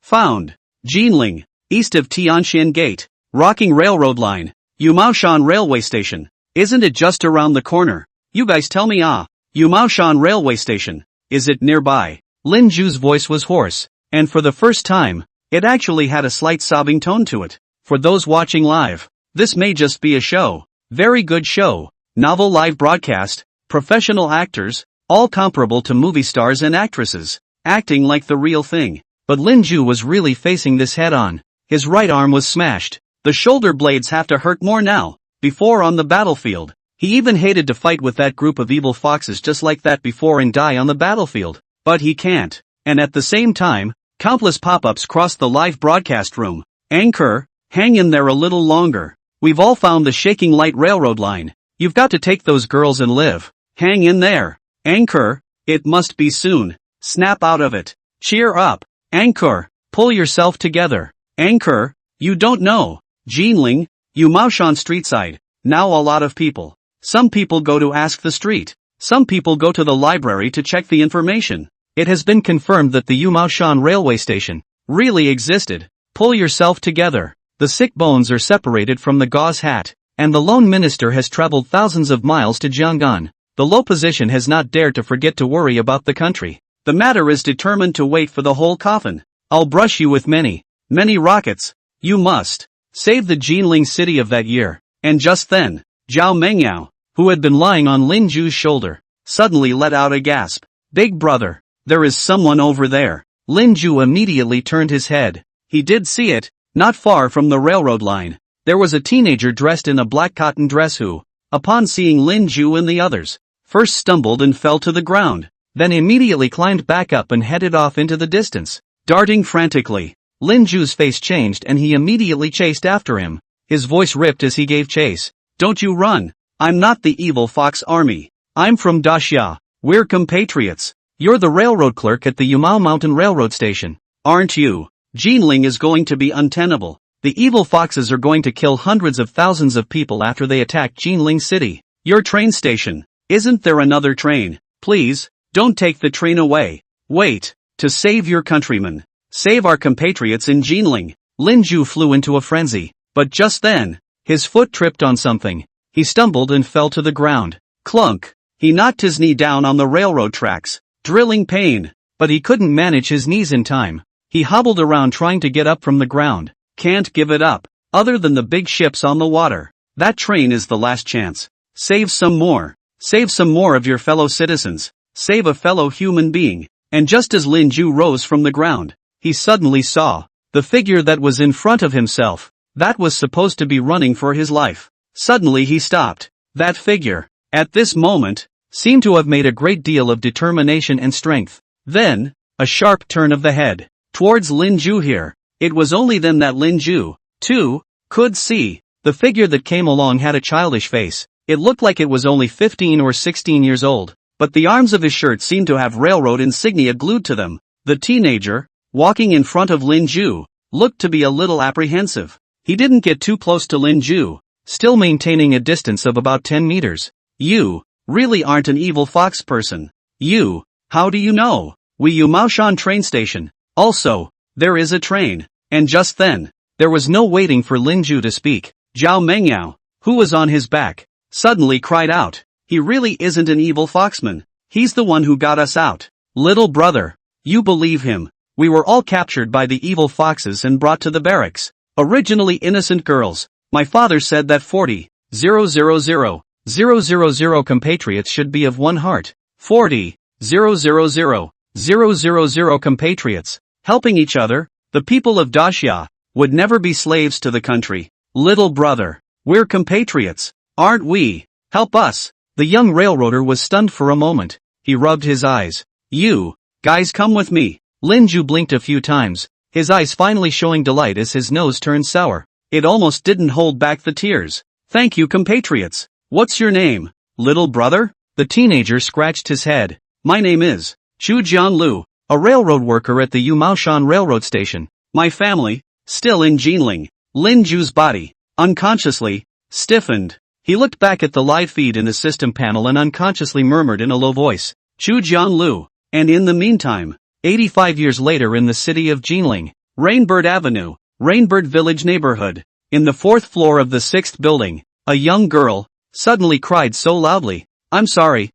Found. Jinling, east of Tianshan Gate. Rocking railroad line. Yumaoshan Railway Station. Isn't it just around the corner? You guys tell me. Yumaoshan Railway Station. Is it nearby? Lin Ju's voice was hoarse, and for the first time, it actually had a slight sobbing tone to it. For those watching live, this may just be a show. Very good show. Novel live broadcast, professional actors, all comparable to movie stars and actresses, acting like the real thing. But Lin Ju was really facing this head on. His right arm was smashed. The shoulder blades have to hurt more now. Before on the battlefield, he even hated to fight with that group of evil foxes just like that before and die on the battlefield. But he can't. And at the same time, countless pop-ups crossed the live broadcast room. Anchor, hang in there a little longer. We've all found the shaking light railroad line. You've got to take those girls and live. Hang in there. Anchor, it must be soon. Snap out of it. Cheer up. Anchor, pull yourself together. Anchor, you don't know. Jinling, Yumaoshan Streetside. Now a lot of people. Some people go to ask the street. Some people go to the library to check the information. It has been confirmed that the Yumaoshan railway station really existed. Pull yourself together. The sick bones are separated from the gauze hat, and the lone minister has traveled thousands of miles to Jianggan. The low position has not dared to forget to worry about the country. The matter is determined to wait for the whole coffin. I'll brush you with many rockets. You must save the Jinling city of that year. And just then, Zhao Mengyao, who had been lying on Lin Ju's shoulder, suddenly let out a gasp. Big brother, There is someone over there. Lin Ju immediately turned his head. He did see it, not far from the railroad line. There was a teenager dressed in a black cotton dress who, upon seeing Lin Ju and the others, first stumbled and fell to the ground, then immediately climbed back up and headed off into the distance, darting frantically. Lin Ju's face changed and he immediately chased after him. His voice ripped as he gave chase. Don't you run! I'm not the evil fox army. I'm from Daxia. We're compatriots. You're the railroad clerk at the Yumao Mountain Railroad Station, aren't you? Jinling is going to be untenable. The evil foxes are going to kill hundreds of thousands of people after they attack Jinling City. Your train station. Isn't there another train? Please, don't take the train away. Wait. To save your countrymen. Save our compatriots in Jinling. Lin Ju flew into a frenzy, but just then, his foot tripped on something. He stumbled and fell to the ground. Clunk! He knocked his knee down on the railroad tracks, drilling pain, but he couldn't manage his knees in time. He hobbled around trying to get up from the ground. Can't give it up. Other than the big ships on the water. That train is the last chance. Save some more. Save some more of your fellow citizens. Save a fellow human being. And just as Lin Ju rose from the ground, he suddenly saw the figure that was in front of himself, that was supposed to be running for his life. Suddenly he stopped. That figure, at this moment, seemed to have made a great deal of determination and strength. Then, a sharp turn of the head, towards Lin Ju here. It was only then that Lin Ju, too, could see. The figure that came along had a childish face. It looked like it was only 15 or 16 years old, but the arms of his shirt seemed to have railroad insignia glued to them. The teenager, walking in front of Lin Ju, looked to be a little apprehensive. He didn't get too close to Lin Ju, still maintaining a distance of about 10 meters. You, really aren't an evil fox person. You, how do you know? We Yumaoshan train station. Also, there is a train. And just then, there was no waiting for Lin Ju to speak. Zhao Mengyao, who was on his back, suddenly cried out. He really isn't an evil foxman. He's the one who got us out. Little brother, you believe him. We were all captured by the evil foxes and brought to the barracks. Originally innocent girls. My father said that 40,000 compatriots should be of one heart. 40,000 compatriots, helping each other. The people of Daxia would never be slaves to the country. Little brother, we're compatriots, aren't we? Help us. The young railroader was stunned for a moment. He rubbed his eyes. You guys come with me. Lin Ju blinked a few times, his eyes finally showing delight as his nose turned sour. It almost didn't hold back the tears. Thank you, compatriots. What's your name? Little brother? The teenager scratched his head. My name is Chu Jianlu, a railroad worker at the Yumaoshan Railroad Station. My family, still in Jinling. Lin Ju's body, unconsciously, stiffened. He looked back at the live feed in the system panel and unconsciously murmured in a low voice, Chu Jianlu. And in the meantime, 85 years later in the city of Jinling, Rainbird Avenue, Rainbird Village neighborhood, in the 4th floor of the 6th building, a young girl suddenly cried so loudly, I'm sorry,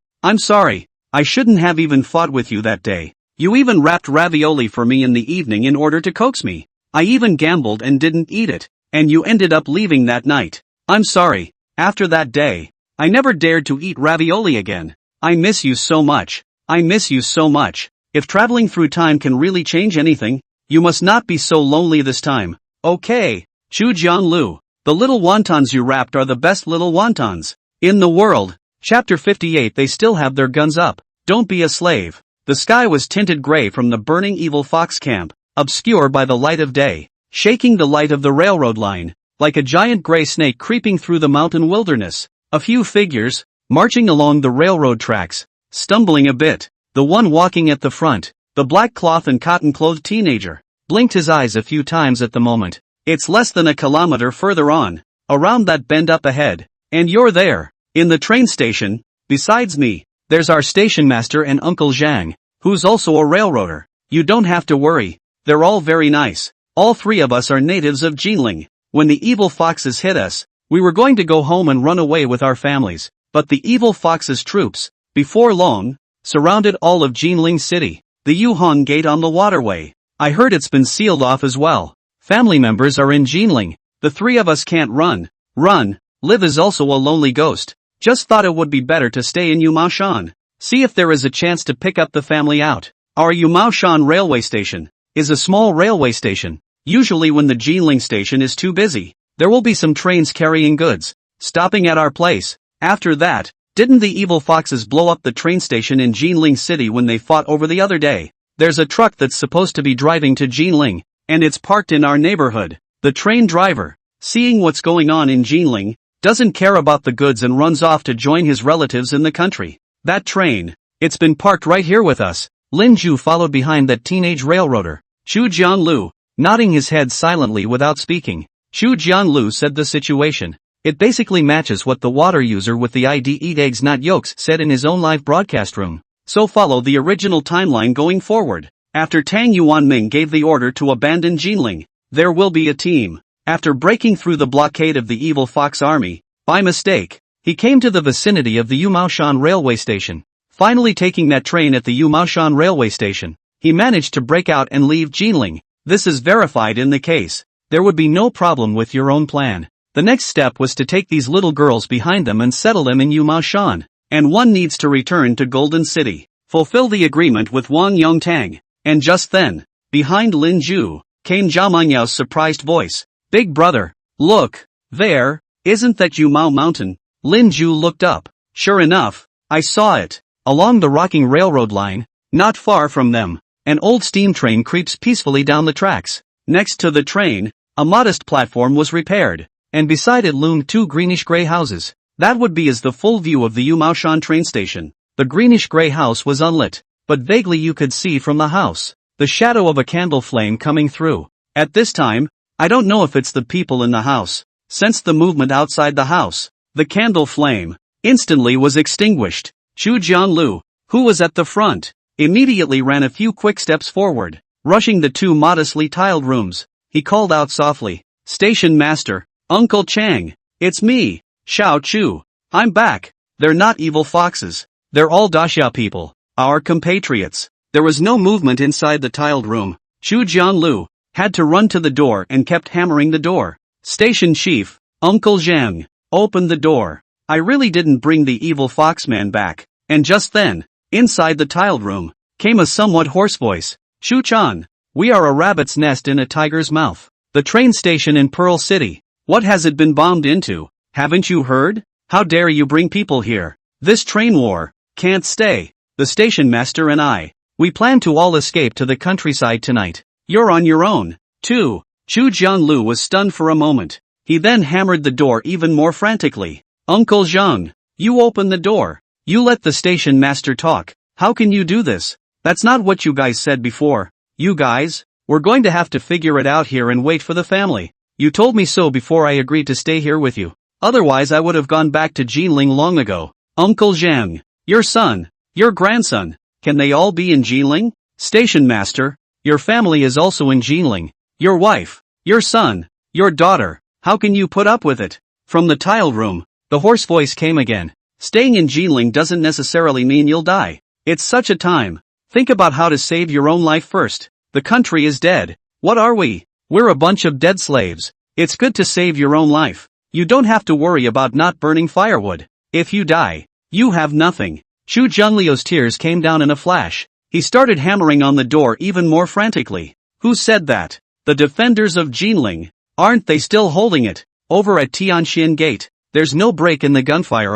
I shouldn't have even fought with you that day. You even wrapped ravioli for me in the evening in order to coax me. I even gambled and didn't eat it, and you ended up leaving that night. I'm sorry. After that day, I never dared to eat ravioli again. I miss you so much. I miss you so much. If traveling through time can really change anything, you must not be so lonely this time. Okay, Chu Jianlu. The little wontons you wrapped are the best little wontons in the world. Chapter 58. They still have their guns up. Don't be a slave. The sky was tinted gray from the burning evil fox camp, obscure by the light of day, shaking the light of the railroad line, like a giant gray snake creeping through the mountain wilderness. A few figures, marching along the railroad tracks, stumbling a bit. The one walking at the front, the black cloth and cotton-clothed teenager, blinked his eyes a few times at the moment. It's less than a kilometer further on, around that bend up ahead, and you're there, in the train station. Besides me, there's our station master and Uncle Zhang, who's also a railroader. You don't have to worry, they're all very nice. All three of us are natives of Jinling. When the evil foxes hit us, we were going to go home and run away with our families, but the evil foxes' troops, before long, surrounded all of Jinling City. The Yuhan Gate on the waterway. I heard it's been sealed off as well. Family members are in Jinling. The three of us can't run. Liv is also a lonely ghost. Just thought it would be better to stay in Yumaoshan. See if there is a chance to pick up the family out. Our Yumaoshan railway station is a small railway station. Usually when the Jinling station is too busy, there will be some trains carrying goods, stopping at our place. After that, didn't the evil foxes blow up the train station in Jinling City when they fought over the other day? There's a truck that's supposed to be driving to Jinling, and it's parked in our neighborhood. The train driver, seeing what's going on in Jinling, doesn't care about the goods and runs off to join his relatives in the country. That train, it's been parked right here with us. Lin Ju followed behind that teenage railroader. Chu Jianlu, nodding his head silently without speaking. Chu Jianlu said the situation. It basically matches what the water user with the ID eat eggs not yolks said in his own live broadcast room. So follow the original timeline going forward. After Tang Yuanming gave the order to abandon Jinling, there will be a team. After breaking through the blockade of the evil fox army, by mistake, he came to the vicinity of the Yumaoshan railway station. Finally taking that train at the Yumaoshan railway station, he managed to break out and leave Jinling. This is verified in the case. There would be no problem with your own plan. The next step was to take these little girls behind them and settle them in Yumaoshan. And one needs to return to Golden City, fulfill the agreement with Wang Yongtang. And just then, behind Lin Ju, came Zhao Manyao's surprised voice. Big brother, look, there, isn't that Yumao Mountain? Lin Ju looked up. Sure enough, I saw it. Along the rocking railroad line, not far from them, an old steam train creeps peacefully down the tracks. Next to the train, a modest platform was repaired, and beside it loomed two greenish-gray houses. That would be as the full view of the Yumaoshan train station. The greenish-gray house was unlit, but vaguely you could see from the house the shadow of a candle flame coming through. At this time, I don't know if it's the people in the house. Sensed the movement outside the house. The candle flame instantly was extinguished. Chu Jianlu, who was at the front, immediately ran a few quick steps forward, rushing the two modestly tiled rooms. He called out softly, "Station master, Uncle Chang, it's me, Xiao Chu. I'm back. They're not evil foxes. They're all Daxia people, our compatriots." There was no movement inside the tiled room. Chu Jianlu had to run to the door and kept hammering the door. "Station chief, Uncle Zhang, open the door. I really didn't bring the evil foxman back." And just then, inside the tiled room, came a somewhat hoarse voice. "Chu Chan, we are a rabbit's nest in a tiger's mouth. The train station in Pearl City. What has it been bombed into? Haven't you heard? How dare you bring people here? This train war can't stay. The station master and we plan to all escape to the countryside tonight. You're on your own, too." Chu Jianlu was stunned for a moment. He then hammered the door even more frantically. "Uncle Zhang, you open the door. You let the station master talk. How can you do this? That's not what you guys said before. You guys, we're going to have to figure it out here and wait for the family. You told me so before I agreed to stay here with you. Otherwise I would have gone back to Jinling long ago. Uncle Zhang, your son, your grandson, can they all be in Jinling? Station master, your family is also in Jinling. Your wife, your son, your daughter, how can you put up with it?" From the tile room, the hoarse voice came again. "Staying in Jinling doesn't necessarily mean you'll die. It's such a time. Think about how to save your own life first. The country is dead. What are we? We're a bunch of dead slaves. It's good to save your own life. You don't have to worry about not burning firewood. If you die, you have nothing." Chu Junlio's tears came down in a flash. He started hammering on the door even more frantically. "Who said that? The defenders of Jinling. Aren't they still holding it? Over at Tianxian Gate. There's no break in the gunfire.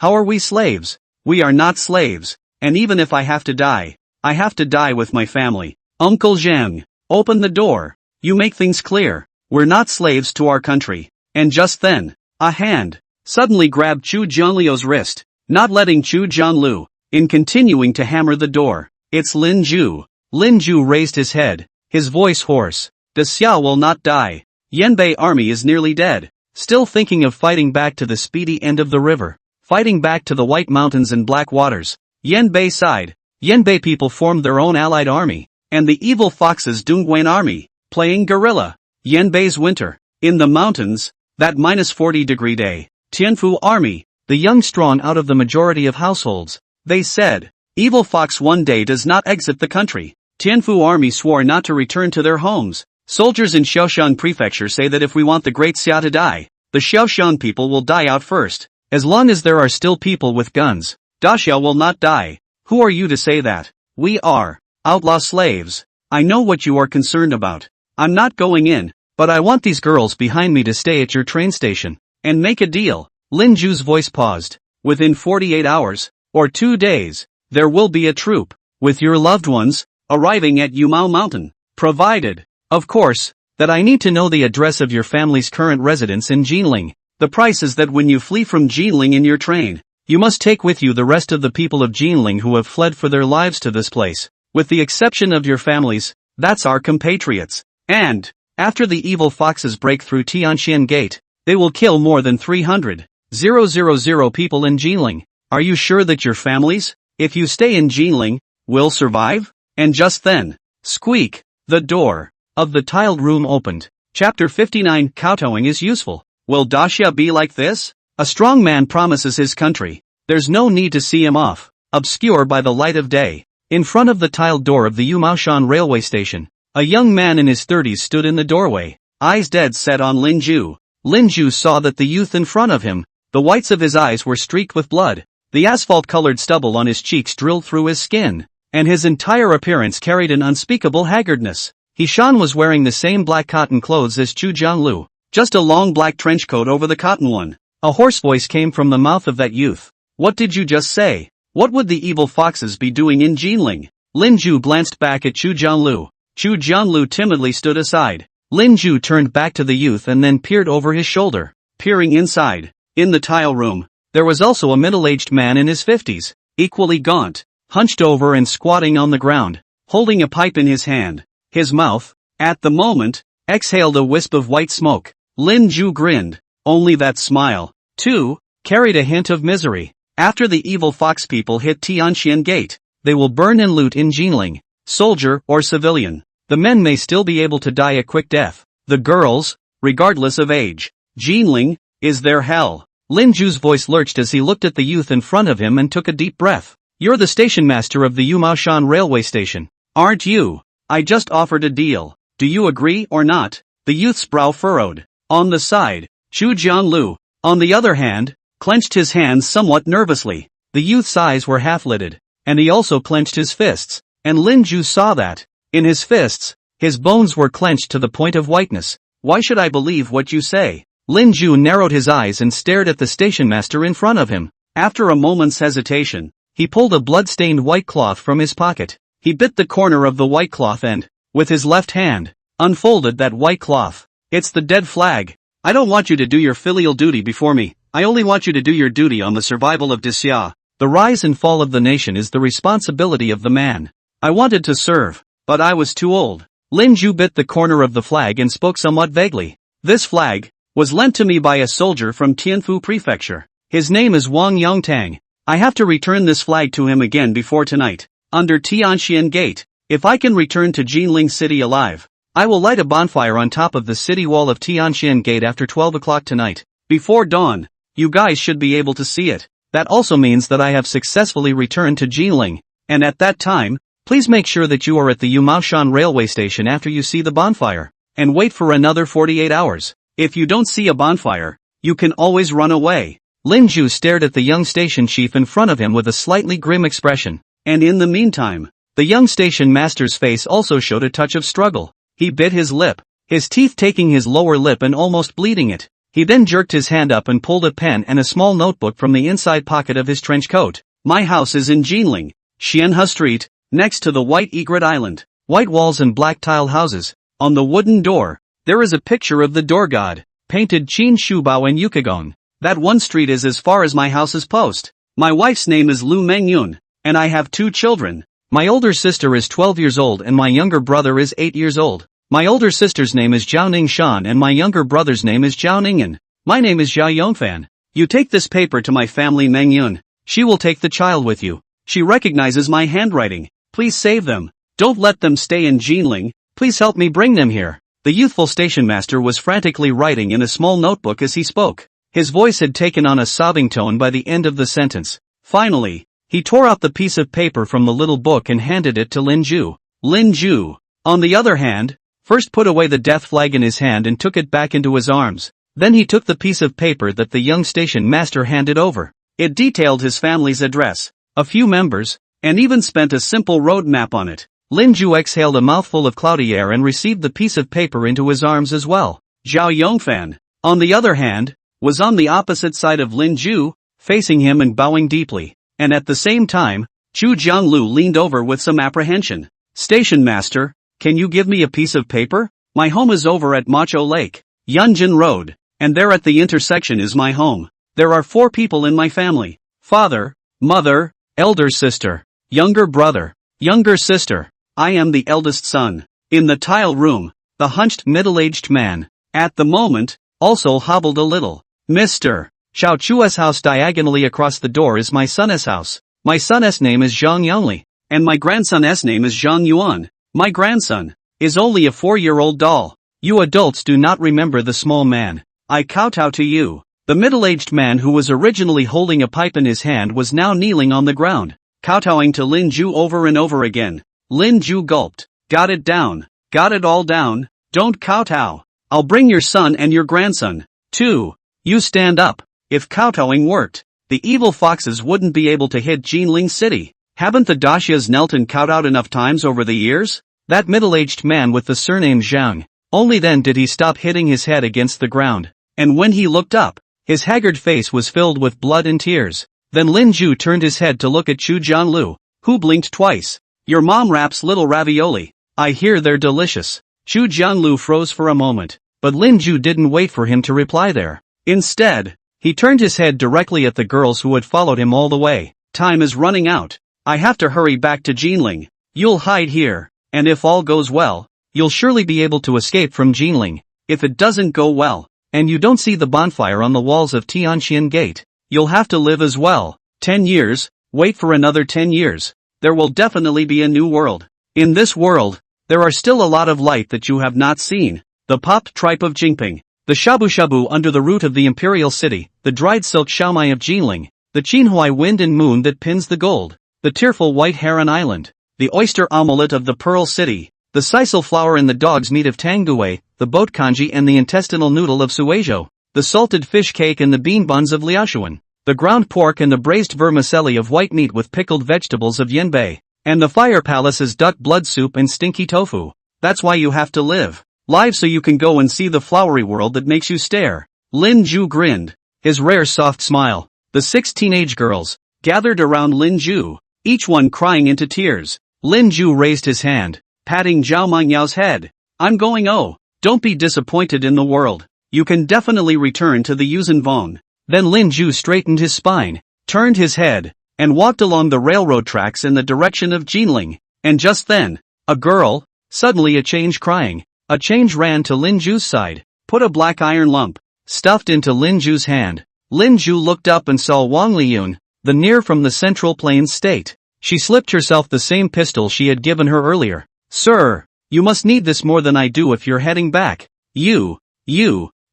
How are we slaves? We are not slaves. And even if I have to die, I have to die with my family. Uncle Zhang, open the door. You make things clear. We're not slaves to our country." And just then, a hand suddenly grabbed Chu Jianlio's wrist, not letting Chu Jianlu in continuing to hammer the door. "It's Lin Ju." Lin Ju raised his head, his voice hoarse. "The Xiao will not die. Yanbei army is nearly dead. Still thinking of fighting back to the speedy end of the river. Fighting back to the White Mountains and Black Waters." Yanbei sighed. Yanbei people formed their own allied army, and the evil foxes Dongguan army, playing guerrilla. Yanbei's winter, in the mountains, that -40-degree day. Tianfu army, the young strong out of the majority of households. They said, "Evil fox one day does not exit the country." Tianfu army swore not to return to their homes. Soldiers in Xiaoshan prefecture say that if we want the great Xia to die, the Xiaoshan people will die out first. As long as there are still people with guns, Daxia will not die. Who are you to say that? We are. outlaw slaves. I know what you are concerned about. I'm not going in, but I want these girls behind me to stay at your train station and make a deal. Lin Ju's voice paused. Within 48 hours, or 2 days, there will be a troop, with your loved ones, arriving at Yumao Mountain, provided, of course, that I need to know the address of your family's current residence in Jinling. The price is that when you flee from Jinling in your train, you must take with you the rest of the people of Jinling who have fled for their lives to this place, with the exception of your families. That's our compatriots. And, after the evil foxes break through Tianxian Gate, they will kill more than 300,000 people in Jinling. Are you sure that your families, if you stay in Jinling, will survive? And just then, squeak, the door of the tiled room opened. Chapter 59. Kowtowing is useful. Will Daxia be like this? A strong man promises his country. There's no need to see him off, obscure by the light of day. In front of the tiled door of the Yumaoshan railway station, a young man in his 30s stood in the doorway, eyes dead set on Lin Ju. Lin Ju saw that the youth in front of him, the whites of his eyes were streaked with blood, the asphalt-colored stubble on his cheeks drilled through his skin, and his entire appearance carried an unspeakable haggardness. Shan was wearing the same black cotton clothes as Chu Jianglu, just a long black trench coat over the cotton one. A hoarse voice came from the mouth of that youth. What did you just say? What would the evil foxes be doing in Jinling? Lin Ju glanced back at Chu Jianglu. Chu Jianglu timidly stood aside. Lin Ju turned back to the youth and then peered over his shoulder. Peering inside, in the tile room, there was also a middle-aged man in his 50s, equally gaunt, hunched over and squatting on the ground, holding a pipe in his hand. His mouth, at the moment, exhaled a wisp of white smoke. Lin Ju grinned. Only that smile, too, carried a hint of misery. After the evil fox people hit Tianxian Gate, they will burn and loot in Jinling, soldier or civilian. The men may still be able to die a quick death. The girls, regardless of age. Jinling is their hell. Lin Ju's voice lurched as he looked at the youth in front of him and took a deep breath. You're the station master of the Yumaoshan railway station, aren't you? I just offered a deal. Do you agree or not? The youth's brow furrowed. On the side, Chu Jianglu, on the other hand, clenched his hands somewhat nervously. The youth's eyes were half-lidded, and he also clenched his fists, and Lin Ju saw that. In his fists, his bones were clenched to the point of whiteness. Why should I believe what you say? Lin Ju narrowed his eyes and stared at the station master in front of him. After a moment's hesitation, he pulled a blood-stained white cloth from his pocket. He bit the corner of the white cloth and, with his left hand, unfolded that white cloth. It's the dead flag. I don't want you to do your filial duty before me. I only want you to do your duty on the survival of Daxia. The rise and fall of the nation is the responsibility of the man. I wanted to serve, but I was too old. Lin Ju bit the corner of the flag and spoke somewhat vaguely. This flag was lent to me by a soldier from Tianfu Prefecture. His name is Wang Yongtang. I have to return this flag to him again before tonight, under Tianxian Gate. If I can return to Jinling City alive, I will light a bonfire on top of the city wall of Tianxian Gate after 12 o'clock tonight. Before dawn, you guys should be able to see it. That also means that I have successfully returned to Jinling, and at that time, please make sure that you are at the Yumaoshan railway station after you see the bonfire, and wait for another 48 hours. If you don't see a bonfire, you can always run away. Lin Ju stared at the young station chief in front of him with a slightly grim expression, and in the meantime, the young station master's face also showed a touch of struggle. He bit his lip, his teeth taking his lower lip and almost bleeding it. He then jerked his hand up and pulled a pen and a small notebook from the inside pocket of his trench coat. My house is in Jinling, Xianhe Street, next to the White Egret Island. White walls and black tile houses. On the wooden door, there is a picture of the door god, painted Qin Shubao and Yukagong. That one street is as far as my house's post. My wife's name is Lu Mengyun, and I have 2 children. My older sister is 12 years old and my younger brother is 8 years old. My older sister's name is Zhao Ningshan and my younger brother's name is Zhao Ningen. My name is Zhao Yongfan. You take this paper to my family Mengyun. She will take the child with you. She recognizes my handwriting. Please save them. Don't let them stay in Jinling. Please help me bring them here. The youthful station master was frantically writing in a small notebook as he spoke. His voice had taken on a sobbing tone by the end of the sentence. Finally, he tore out the piece of paper from the little book and handed it to Lin Ju. Lin Ju, on the other hand, first put away the death flag in his hand and took it back into his arms. Then he took the piece of paper that the young station master handed over. It detailed his family's address, a few members, and even spent a simple road map on it. Lin Ju exhaled a mouthful of cloudy air and received the piece of paper into his arms as well. Zhao Yongfan, on the other hand, was on the opposite side of Lin Ju, facing him and bowing deeply, and at the same time, Chu Jianglu leaned over with some apprehension. Station master, can you give me a piece of paper? My home is over at Macho Lake, Yunjin Road, and there at the intersection is my home. There are 4 people in my family: father, mother, elder sister, younger brother, younger sister. I am the eldest son. In the tile room, the hunched middle-aged man, at the moment, also hobbled a little. Mr. Xiao Chua's house diagonally across the door is my son's house. My son's name is Zhang Yongli, and my grandson's name is Zhang Yuan. My grandson is only a 4-year-old doll. You adults do not remember the small man. I kowtow to you. The middle-aged man who was originally holding a pipe in his hand was now kneeling on the ground, kowtowing to Lin Ju over and over again. Lin Ju gulped. Got it down. Got it all down. Don't kowtow. I'll bring your son and your grandson, too. You stand up. If kowtowing worked, the evil foxes wouldn't be able to hit Jinling City. Haven't the Dashias knelt and kowtowed enough times over the years? That middle-aged man with the surname Zhang. Only then did he stop hitting his head against the ground, and when he looked up, his haggard face was filled with blood and tears. Then Lin Ju turned his head to look at Chu Jianglu, who blinked twice. Your mom wraps little ravioli. I hear they're delicious. Chu Jianglu froze for a moment, but Lin Ju didn't wait for him to reply there. Instead, he turned his head directly at the girls who had followed him all the way. Time is running out. I have to hurry back to Jinling. You'll hide here, and if all goes well, you'll surely be able to escape from Jinling. If it doesn't go well, and you don't see the bonfire on the walls of Tianxian Gate, you'll have to live as well. 10 years, wait for another 10 years. There will definitely be a new world. In this world, there are still a lot of light that you have not seen. The popped tripe of Jingping, the shabu-shabu under the root of the imperial city, the dried silk xiaomai of Jinling, the Qinhuai wind and moon that pins the gold, the tearful white heron island, the oyster omelette of the pearl city, the sisal flower and the dog's meat of Tanggui, the boat kanji and the intestinal noodle of Suizhou, the salted fish cake and the bean buns of Liaoshuan, the ground pork and the braised vermicelli of white meat with pickled vegetables of Yanbei, and the fire palace's duck blood soup and stinky tofu. That's why you have to live. Live so you can go and see the flowery world that makes you stare. Lin Ju grinned, his rare soft smile. The 6 teenage girls gathered around Lin Ju, each one crying into tears. Lin Ju raised his hand, patting Zhao Mengyao's head. I'm going. Oh, don't be disappointed in the world. You can definitely return to the Yuuzhanvong. Then Lin Ju straightened his spine, turned his head, and walked along the railroad tracks in the direction of Jinling. And just then, a girl, suddenly a change crying. A change ran to Lin Ju's side, put a black iron lump, stuffed into Lin Ju's hand. Lin Ju looked up and saw Wang Liyun, the near from the Central Plains state. She slipped herself the same pistol she had given her earlier. Sir, you must need this more than I do if you're heading back. You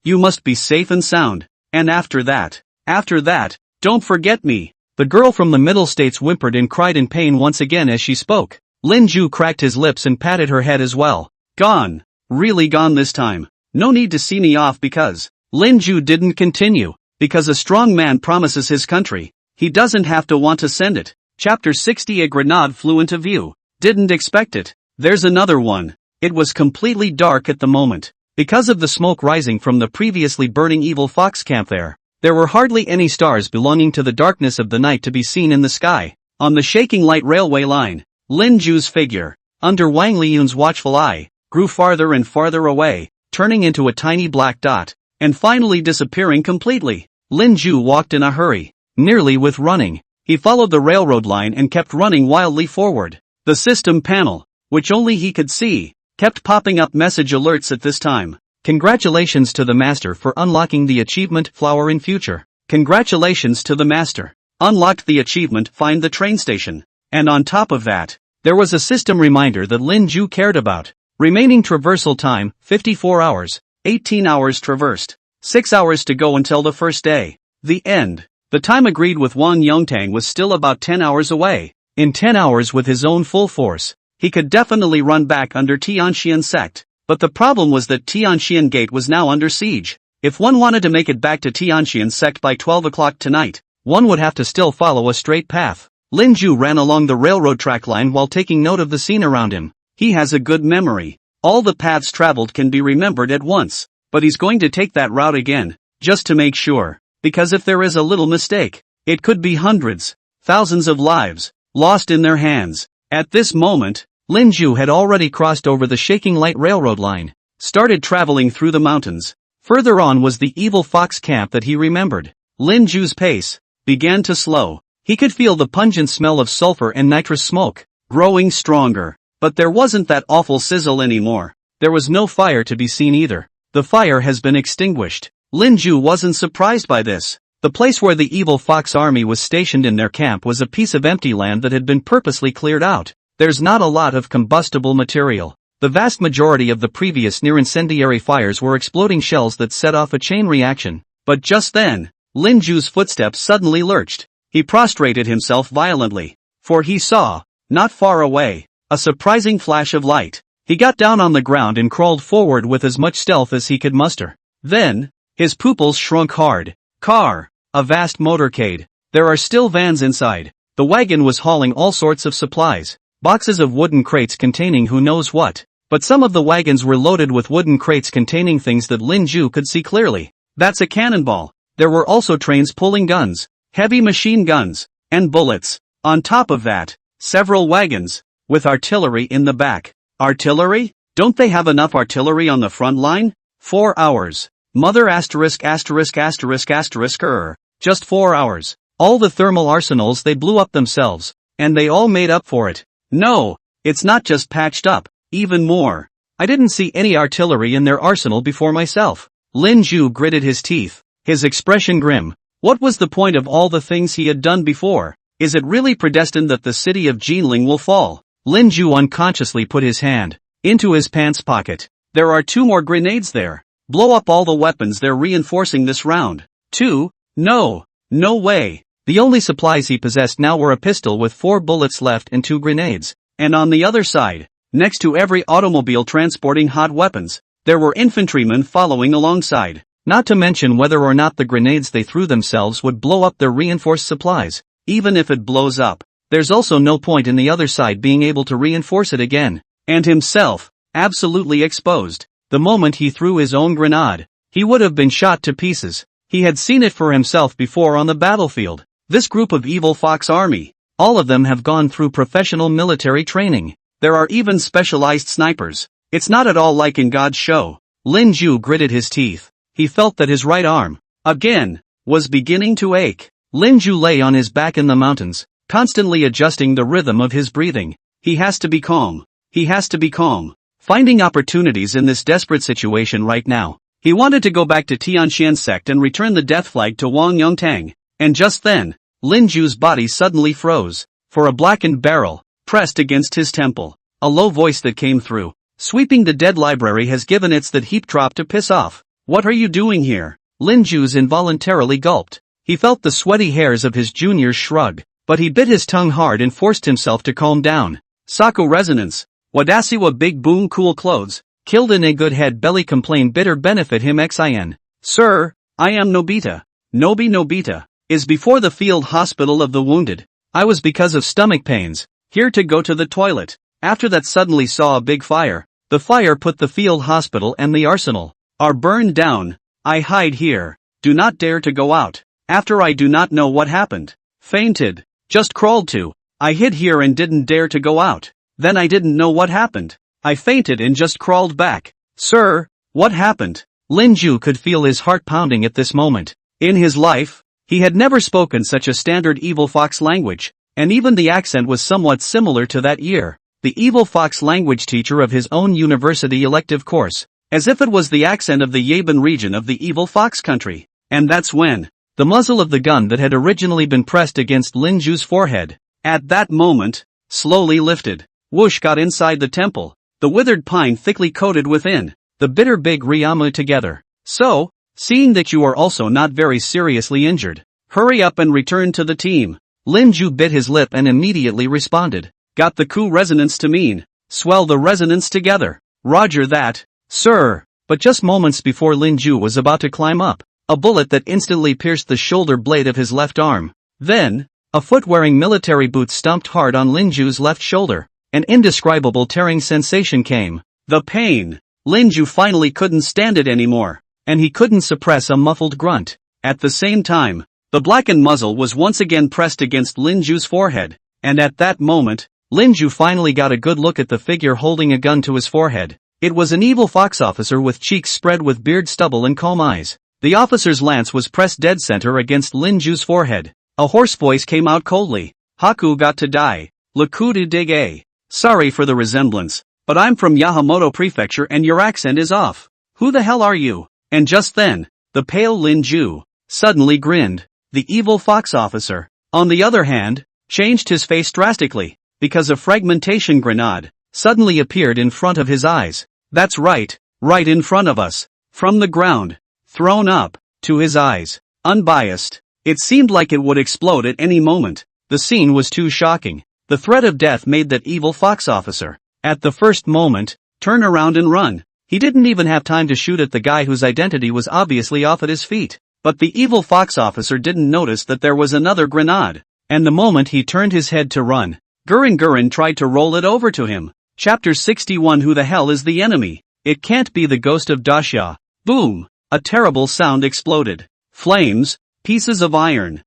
must be safe and sound. And after that, don't forget me. The girl from the middle states whimpered and cried in pain once again as she spoke. Lin Ju cracked his lips and patted her head as well. Gone. Really gone this time. No need to see me off because. Lin Ju didn't continue. Because a strong man promises his country, he doesn't have to want to send it. Chapter 60. A grenade flew into view. Didn't expect it. There's another one. It was completely dark at the moment. Because of the smoke rising from the previously burning evil fox camp there were hardly any stars belonging to the darkness of the night to be seen in the sky. On the shaking light railway line, Lin Ju's figure, under Wang Liyun's watchful eye, grew farther and farther away, turning into a tiny black dot, and finally disappearing completely. Lin Ju walked in a hurry, nearly with running. He followed the railroad line and kept running wildly forward. The system panel, which only he could see, kept popping up message alerts at this time. Congratulations to the master for unlocking the achievement Flower in Future. Congratulations to the master. Unlocked the achievement Find the Train Station. And on top of that, there was a system reminder that Lin Ju cared about. Remaining traversal time, 54 hours. 18 hours traversed. 6 hours to go until the first day. The end. The time agreed with Wang Yongtang was still about 10 hours away. In 10 hours with his own full force, he could definitely run back under Tianxian sect. But the problem was that Tianxian Gate was now under siege. If one wanted to make it back to Tianxian sect by 12 o'clock tonight, one would have to still follow a straight path. Lin Ju ran along the railroad track line while taking note of the scene around him. He has a good memory. All the paths traveled can be remembered at once. But he's going to take that route again, just to make sure. Because if there is a little mistake, it could be hundreds, thousands of lives, lost in their hands. At this moment, Lin Ju had already crossed over the shaking light railroad line, started traveling through the mountains. Further on was the evil fox camp that he remembered. Lin Ju's pace began to slow. He could feel the pungent smell of sulfur and nitrous smoke growing stronger. But there wasn't that awful sizzle anymore. There was no fire to be seen either. The fire has been extinguished. Lin Ju wasn't surprised by this. The place where the evil fox army was stationed in their camp was a piece of empty land that had been purposely cleared out. There's not a lot of combustible material. The vast majority of the previous near-incendiary fires were exploding shells that set off a chain reaction. But just then, Lin Ju's footsteps suddenly lurched. He prostrated himself violently. For he saw, not far away, a surprising flash of light. He got down on the ground and crawled forward with as much stealth as he could muster. Then, his pupils shrunk hard. Car. A vast motorcade. There are still vans inside. The wagon was hauling all sorts of supplies. Boxes of wooden crates containing who knows what. But some of the wagons were loaded with wooden crates containing things that Lin Ju could see clearly. That's a cannonball. There were also trains pulling guns, heavy machine guns, and bullets. On top of that, several wagons, with artillery in the back. Artillery? Don't they have enough artillery on the front line? 4 hours. Mother asterisk. Just 4 hours. All the thermal arsenals they blew up themselves. And they all made up for it. No, it's not just patched up. Even more. I didn't see any artillery in their arsenal before myself. Lin Ju gritted his teeth, his expression grim. What was the point of all the things he had done before? Is it really predestined that the city of Jinling will fall? Lin Ju unconsciously put his hand into his pants pocket. There are 2 more grenades there. Blow up all the weapons they're reinforcing this round. 2? No. No way. The only supplies he possessed now were a pistol with 4 bullets left and 2 grenades. And on the other side, next to every automobile transporting hot weapons, there were infantrymen following alongside. Not to mention whether or not the grenades they threw themselves would blow up their reinforced supplies. Even if it blows up, there's also no point in the other side being able to reinforce it again. And himself, absolutely exposed. The moment he threw his own grenade, he would have been shot to pieces. He had seen it for himself before on the battlefield. This group of evil fox army, all of them have gone through professional military training. There are even specialized snipers. It's not at all like in God's show. Lin Ju gritted his teeth. He felt that his right arm, again, was beginning to ache. Lin Ju lay on his back in the mountains, constantly adjusting the rhythm of his breathing. He has to be calm. He has to be calm. Finding opportunities in this desperate situation right now. He wanted to go back to Tianxian sect and return the death flag to Wang Yongtang. And just then, Lin Ju's body suddenly froze. For a blackened barrel, pressed against his temple. A low voice that came through. Sweeping the dead library has given its that heap drop to piss off. What are you doing here? Lin Ju's involuntarily gulped. He felt the sweaty hairs of his juniors shrug. But he bit his tongue hard and forced himself to calm down. Saku resonance. Wadasiwa big boom cool clothes. Killed in a good head belly complain bitter benefit him xin. Sir, I am Nobita. Nobita. Is before the field hospital of the wounded. I was because of stomach pains. Here to go to the toilet. After that suddenly saw a big fire. The fire put the field hospital and the arsenal. Are burned down. I hide here. Do not dare to go out. After I do not know what happened. Fainted. Just crawled to. I hid here and didn't dare to go out. Then I didn't know what happened. I fainted and just crawled back. Sir, what happened? Lin Ju could feel his heart pounding at this moment. In his life, he had never spoken such a standard evil fox language, and even the accent was somewhat similar to that year. The evil fox language teacher of his own university elective course, as if it was the accent of the Yaban region of the evil fox country. And that's when the muzzle of the gun that had originally been pressed against Lin Ju's forehead, at that moment, slowly lifted. Whoosh got inside the temple. The withered pine thickly coated within, the bitter big Ryama together. So, seeing that you are also not very seriously injured, hurry up and return to the team. Lin Ju bit his lip and immediately responded. Got the coup resonance to mean. Swell the resonance together. Roger that, sir. But just moments before Lin Ju was about to climb up, a bullet that instantly pierced the shoulder blade of his left arm. Then, A foot wearing military boots stomped hard on Linju's left shoulder. An indescribable tearing sensation came. The pain. Linju finally couldn't stand it anymore, and he couldn't suppress a muffled grunt. At the same time, the blackened muzzle was once again pressed against Linju's forehead, and at that moment, Linju finally got a good look at the figure holding a gun to his forehead. It was an evil fox officer with cheeks spread with beard stubble and calm eyes. The officer's lance was pressed dead center against Linju's forehead. A hoarse voice came out coldly. Haku got to die. Lakudu dig a. Sorry for the resemblance, but I'm from Yamamoto Prefecture and your accent is off. Who the hell are you? And just then, the pale Linju suddenly grinned. The evil fox officer, on the other hand, changed his face drastically, because a fragmentation grenade suddenly appeared in front of his eyes. That's right in front of us, from the ground, thrown up to his eyes, unbiased. It seemed like it would explode at any moment. The scene was too shocking. The threat of death made that evil fox officer, at the first moment, turn around and run. He didn't even have time to shoot at the guy whose identity was obviously off at his feet. But the evil fox officer didn't notice that there was another grenade, and the moment he turned his head to run, Gurren tried to roll it over to him. Chapter 61. Who the hell is the enemy? It can't be the ghost of Dasha. Boom! A terrible sound exploded. Flames, pieces of iron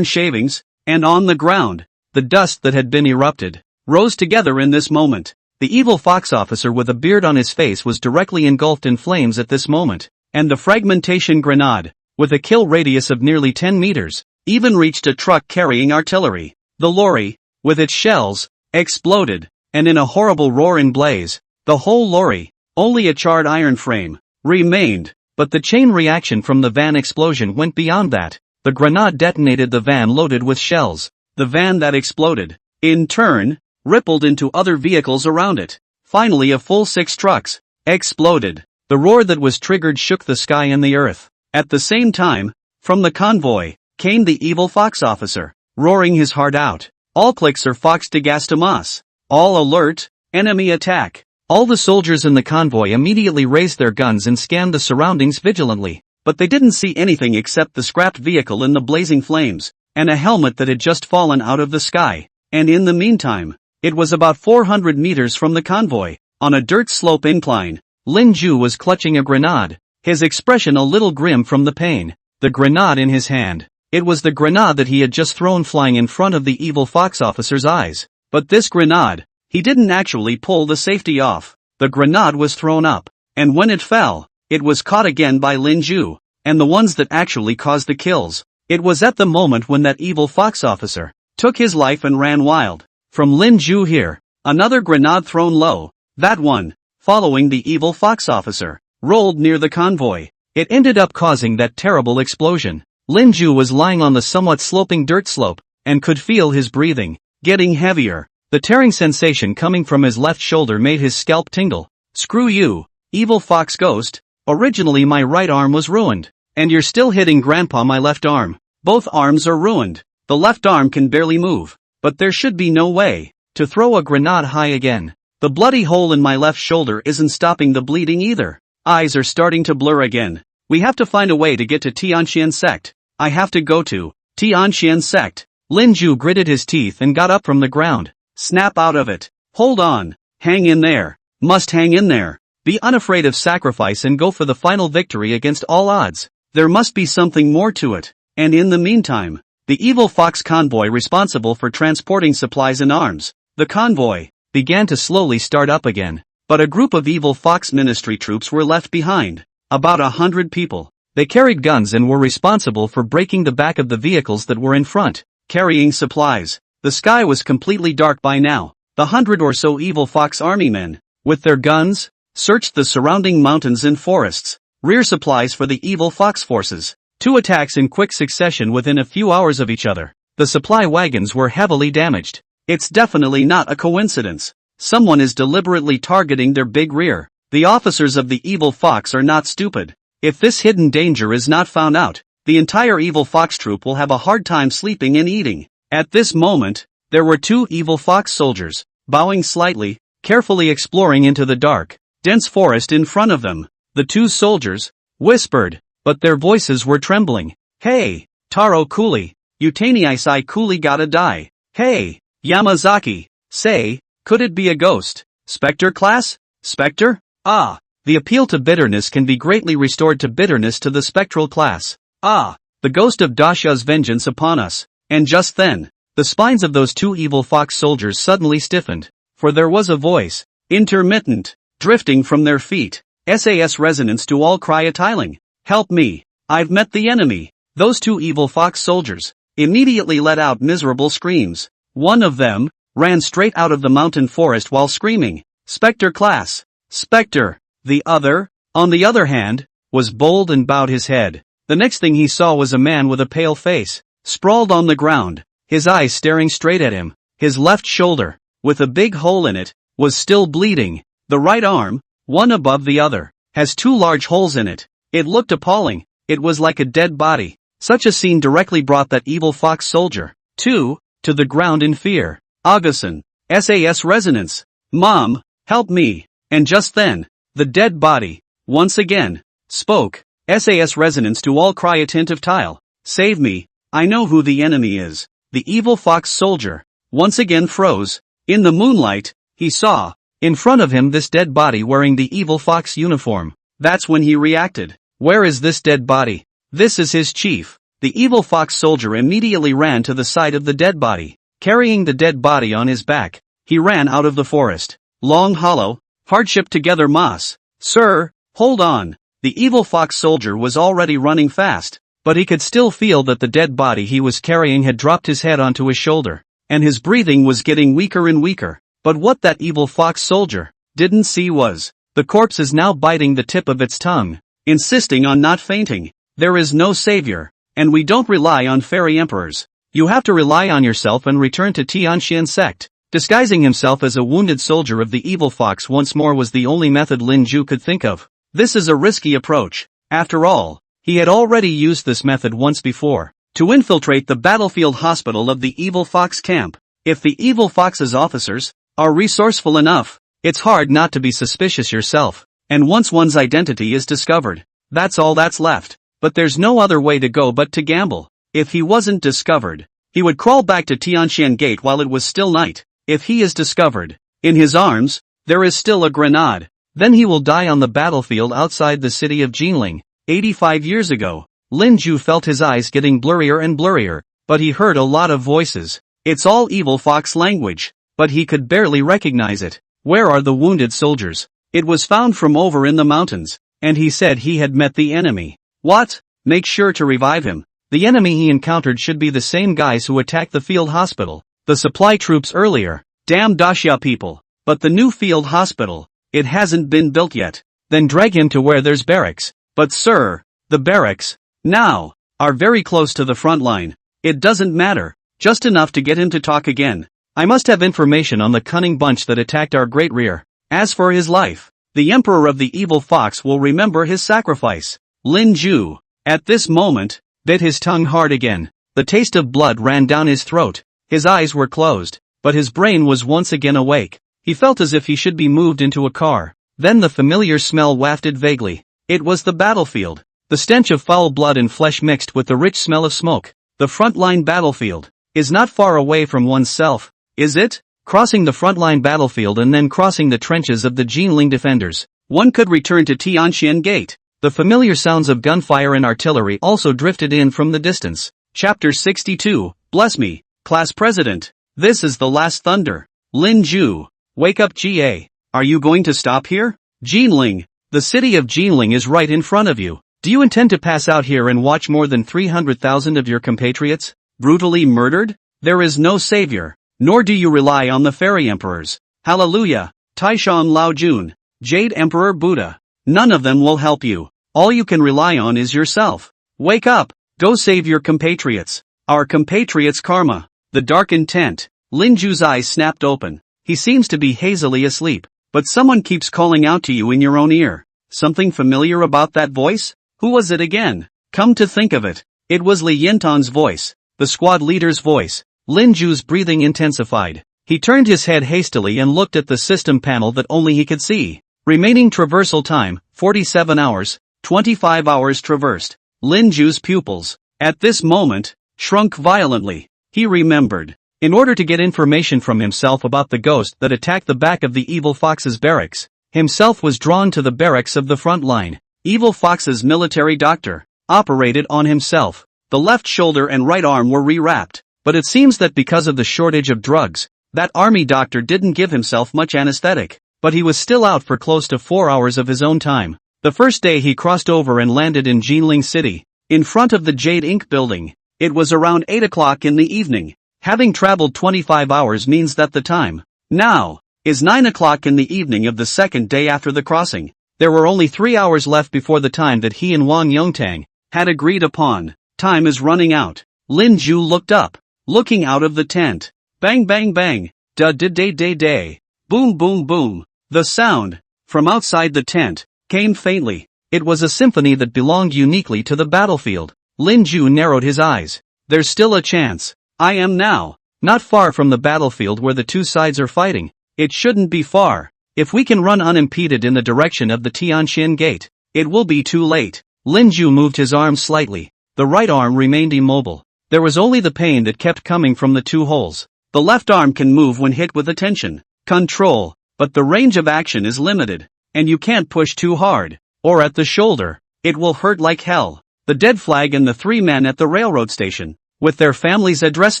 shavings, and on the ground, the dust that had been erupted, rose together in this moment. The evil fox officer with a beard on his face was directly engulfed in flames at this moment, and the fragmentation grenade, with a kill radius of nearly 10 meters, even reached a truck carrying artillery. The lorry, with its shells, exploded, and in a horrible roaring blaze, the whole lorry, only a charred iron frame, remained. But the chain reaction from the van explosion went beyond that. The grenade detonated the van loaded with shells. The van that exploded, in turn, rippled into other vehicles around it. Finally a full 6 trucks exploded. The roar that was triggered shook the sky and the earth. At the same time, from the convoy, came the evil fox officer, roaring his heart out. All clicks are fox de gastamas. All alert, enemy attack. All the soldiers in the convoy immediately raised their guns and scanned the surroundings vigilantly, but they didn't see anything except the scrapped vehicle in the blazing flames, and a helmet that had just fallen out of the sky. And in the meantime, it was about 400 meters from the convoy, on a dirt slope incline. Linju was clutching a grenade, his expression a little grim from the pain. The grenade in his hand. It was the grenade that he had just thrown flying in front of the evil fox officer's eyes. But this grenade, he didn't actually pull the safety off. The grenade was thrown up, and when it fell, it was caught again by Linju, and the ones that actually caused the kills. It was at the moment when that evil fox officer took his life and ran wild. From Linju here, another grenade thrown low, that one, following the evil fox officer, rolled near the convoy. It ended up causing that terrible explosion. Linju was lying on the somewhat sloping dirt slope, and could feel his breathing getting heavier. The tearing sensation coming from his left shoulder made his scalp tingle. Screw you, evil fox ghost. Originally my right arm was ruined, and you're still hitting grandpa my left arm. Both arms are ruined. The left arm can barely move, but there should be no way to throw a grenade high again. The bloody hole in my left shoulder isn't stopping the bleeding either. Eyes are starting to blur again. We have to find a way to get to Tianxian sect. I have to go to Tianxian sect. Linju gritted his teeth and got up from the ground. Snap out of it. Hold on. Hang in there. Must hang in there. Be unafraid of sacrifice and go for the final victory against all odds. There must be something more to it. And in the meantime, the evil fox convoy responsible for transporting supplies and arms, the convoy, began to slowly start up again. But a group of evil fox ministry troops were left behind. About 100 people. They carried guns and were responsible for breaking the back of the vehicles that were in front, carrying supplies. The sky was completely dark by now. The 100 or so evil fox army men, with their guns, searched the surrounding mountains and forests. Rear supplies for the evil fox forces. 2 attacks in quick succession within a few hours of each other. The supply wagons were heavily damaged. It's definitely not a coincidence. Someone is deliberately targeting their big rear. The officers of the evil fox are not stupid. If this hidden danger is not found out, the entire evil fox troop will have a hard time sleeping and eating. At this moment, there were 2 evil fox soldiers, bowing slightly, carefully exploring into the dark, dense forest in front of them. The 2 soldiers whispered, but their voices were trembling. Hey, Taro Cooley, Utani coolly gotta die. Hey, Yamazaki, say, could it be a ghost? Spectre class? Spectre? Ah. The appeal to bitterness can be greatly restored to bitterness to the spectral class. Ah. The ghost of Dasha's vengeance upon us. And just then, the spines of those two evil fox soldiers suddenly stiffened. For there was a voice, intermittent, drifting from their feet. SAS resonance to all cry atiling. Help me. I've met the enemy. Those two evil fox soldiers immediately let out miserable screams. One of them ran straight out of the mountain forest while screaming, Spectre class. Spectre. The other, on the other hand, was bold and bowed his head. The next thing he saw was a man with a pale face, sprawled on the ground, his eyes staring straight at him. His left shoulder, with a big hole in it, was still bleeding. The right arm, one above the other, has two large holes in it. It looked appalling. It was like a dead body. Such a scene directly brought that evil fox soldier, to the ground in fear. Augustin. SAS resonance. Mom, help me. And just then, the dead body, once again, spoke. SAS resonance to all cry attentive tile. Save me, I know who the enemy is. The evil fox soldier, once again froze. In the moonlight, he saw, in front of him this dead body wearing the evil fox uniform. That's when he reacted. Where is this dead body? This is his chief. The evil fox soldier immediately ran to the side of the dead body. Carrying the dead body on his back, he ran out of the forest. Long hollow, hardship together moss. Sir, hold on. The evil fox soldier was already running fast, but he could still feel that the dead body he was carrying had dropped his head onto his shoulder, and his breathing was getting weaker and weaker. But what that evil fox soldier didn't see was, the corpse is now biting the tip of its tongue, insisting on not fainting. There is no savior, and we don't rely on fairy emperors. You have to rely on yourself and return to Tianxian sect. Disguising himself as a wounded soldier of the evil fox once more was the only method Lin Ju could think of. This is a risky approach. After all, he had already used this method once before, to infiltrate the battlefield hospital of the evil fox camp. If the evil fox's officers are resourceful enough, it's hard not to be suspicious yourself. And once one's identity is discovered, that's all that's left. But there's no other way to go but to gamble. If he wasn't discovered, he would crawl back to Tianxian Gate while it was still night. If he is discovered, in his arms, there is still a grenade. Then he will die on the battlefield outside the city of Jinling. 85 years ago, Lin Ju felt his eyes getting blurrier and blurrier, but he heard a lot of voices. It's all evil fox language, but he could barely recognize it. Where are the wounded soldiers? It was found from over in the mountains, and he said he had met the enemy. What? Make sure to revive him. The enemy he encountered should be the same guys who attacked the field hospital, the supply troops earlier. Damn Daxia people. But the new field hospital, it hasn't been built yet. Then drag him to where there's barracks. But sir, the barracks, now, are very close to the front line. It doesn't matter, just enough to get him to talk again. I must have information on the cunning bunch that attacked our great rear. As for his life, the emperor of the evil fox will remember his sacrifice. Lin Ju, at this moment, bit his tongue hard again. The taste of blood ran down his throat. His eyes were closed, but his brain was once again awake. He felt as if he should be moved into a car. Then the familiar smell wafted vaguely. It was the battlefield. The stench of foul blood and flesh mixed with the rich smell of smoke. The frontline battlefield is not far away from oneself, is it? Crossing the frontline battlefield and then crossing the trenches of the Jinling defenders, one could return to Tianxian Gate. The familiar sounds of gunfire and artillery also drifted in from the distance. Chapter 62, Bless me, Class President. This is the last thunder. Lin Ju, wake up GA. Are you going to stop here? Jinling, the city of Jinling is right in front of you. Do you intend to pass out here and watch more than 300,000 of your compatriots brutally murdered? There is no savior, nor do you rely on the fairy emperors. Hallelujah, Taishan Lao Jun, Jade Emperor Buddha. None of them will help you. All you can rely on is yourself. Wake up, go save your compatriots. Our compatriots' karma. The darkened tent. Lin Ju's eyes snapped open. He seems to be hazily asleep, but someone keeps calling out to you in your own ear. Something familiar about that voice? Who was it again? Come to think of it, it was Li Yintan's voice, the squad leader's voice. Lin Ju's breathing intensified. He turned his head hastily and looked at the system panel that only he could see. Remaining traversal time, 47 hours, 25 hours traversed. Lin Ju's pupils, at this moment, shrunk violently. He remembered. In order to get information from himself about the ghost that attacked the back of the Evil Fox's barracks, himself was drawn to the barracks of the front line. Evil Fox's military doctor operated on himself. The left shoulder and right arm were rewrapped, but it seems that because of the shortage of drugs, that army doctor didn't give himself much anesthetic, but he was still out for close to 4 hours of his own time. The first day he crossed over and landed in Jinling City, in front of the Jade Ink building. It was around 8 o'clock in the evening. Having traveled 25 hours means that the time now is 9 o'clock in the evening of the second day after the crossing. There were only 3 hours left before the time that he and Wang Yongtang had agreed upon. Time is running out. Lin Ju looked up, looking out of the tent. Bang bang bang, da-da-day-day-day. Boom boom boom. The sound from outside the tent came faintly. It was a symphony that belonged uniquely to the battlefield. Lin Ju narrowed his eyes. There's still a chance. I am now not far from the battlefield where the two sides are fighting. It shouldn't be far. If we can run unimpeded in the direction of the Tianxin Gate, it will be too late. Lin Ju moved his arm slightly. The right arm remained immobile. There was only the pain that kept coming from the two holes. The left arm can move when hit with attention, control, but the range of action is limited, and you can't push too hard, or at the shoulder. It will hurt like hell. The dead flag and the 3 men at the railroad station, with their families' address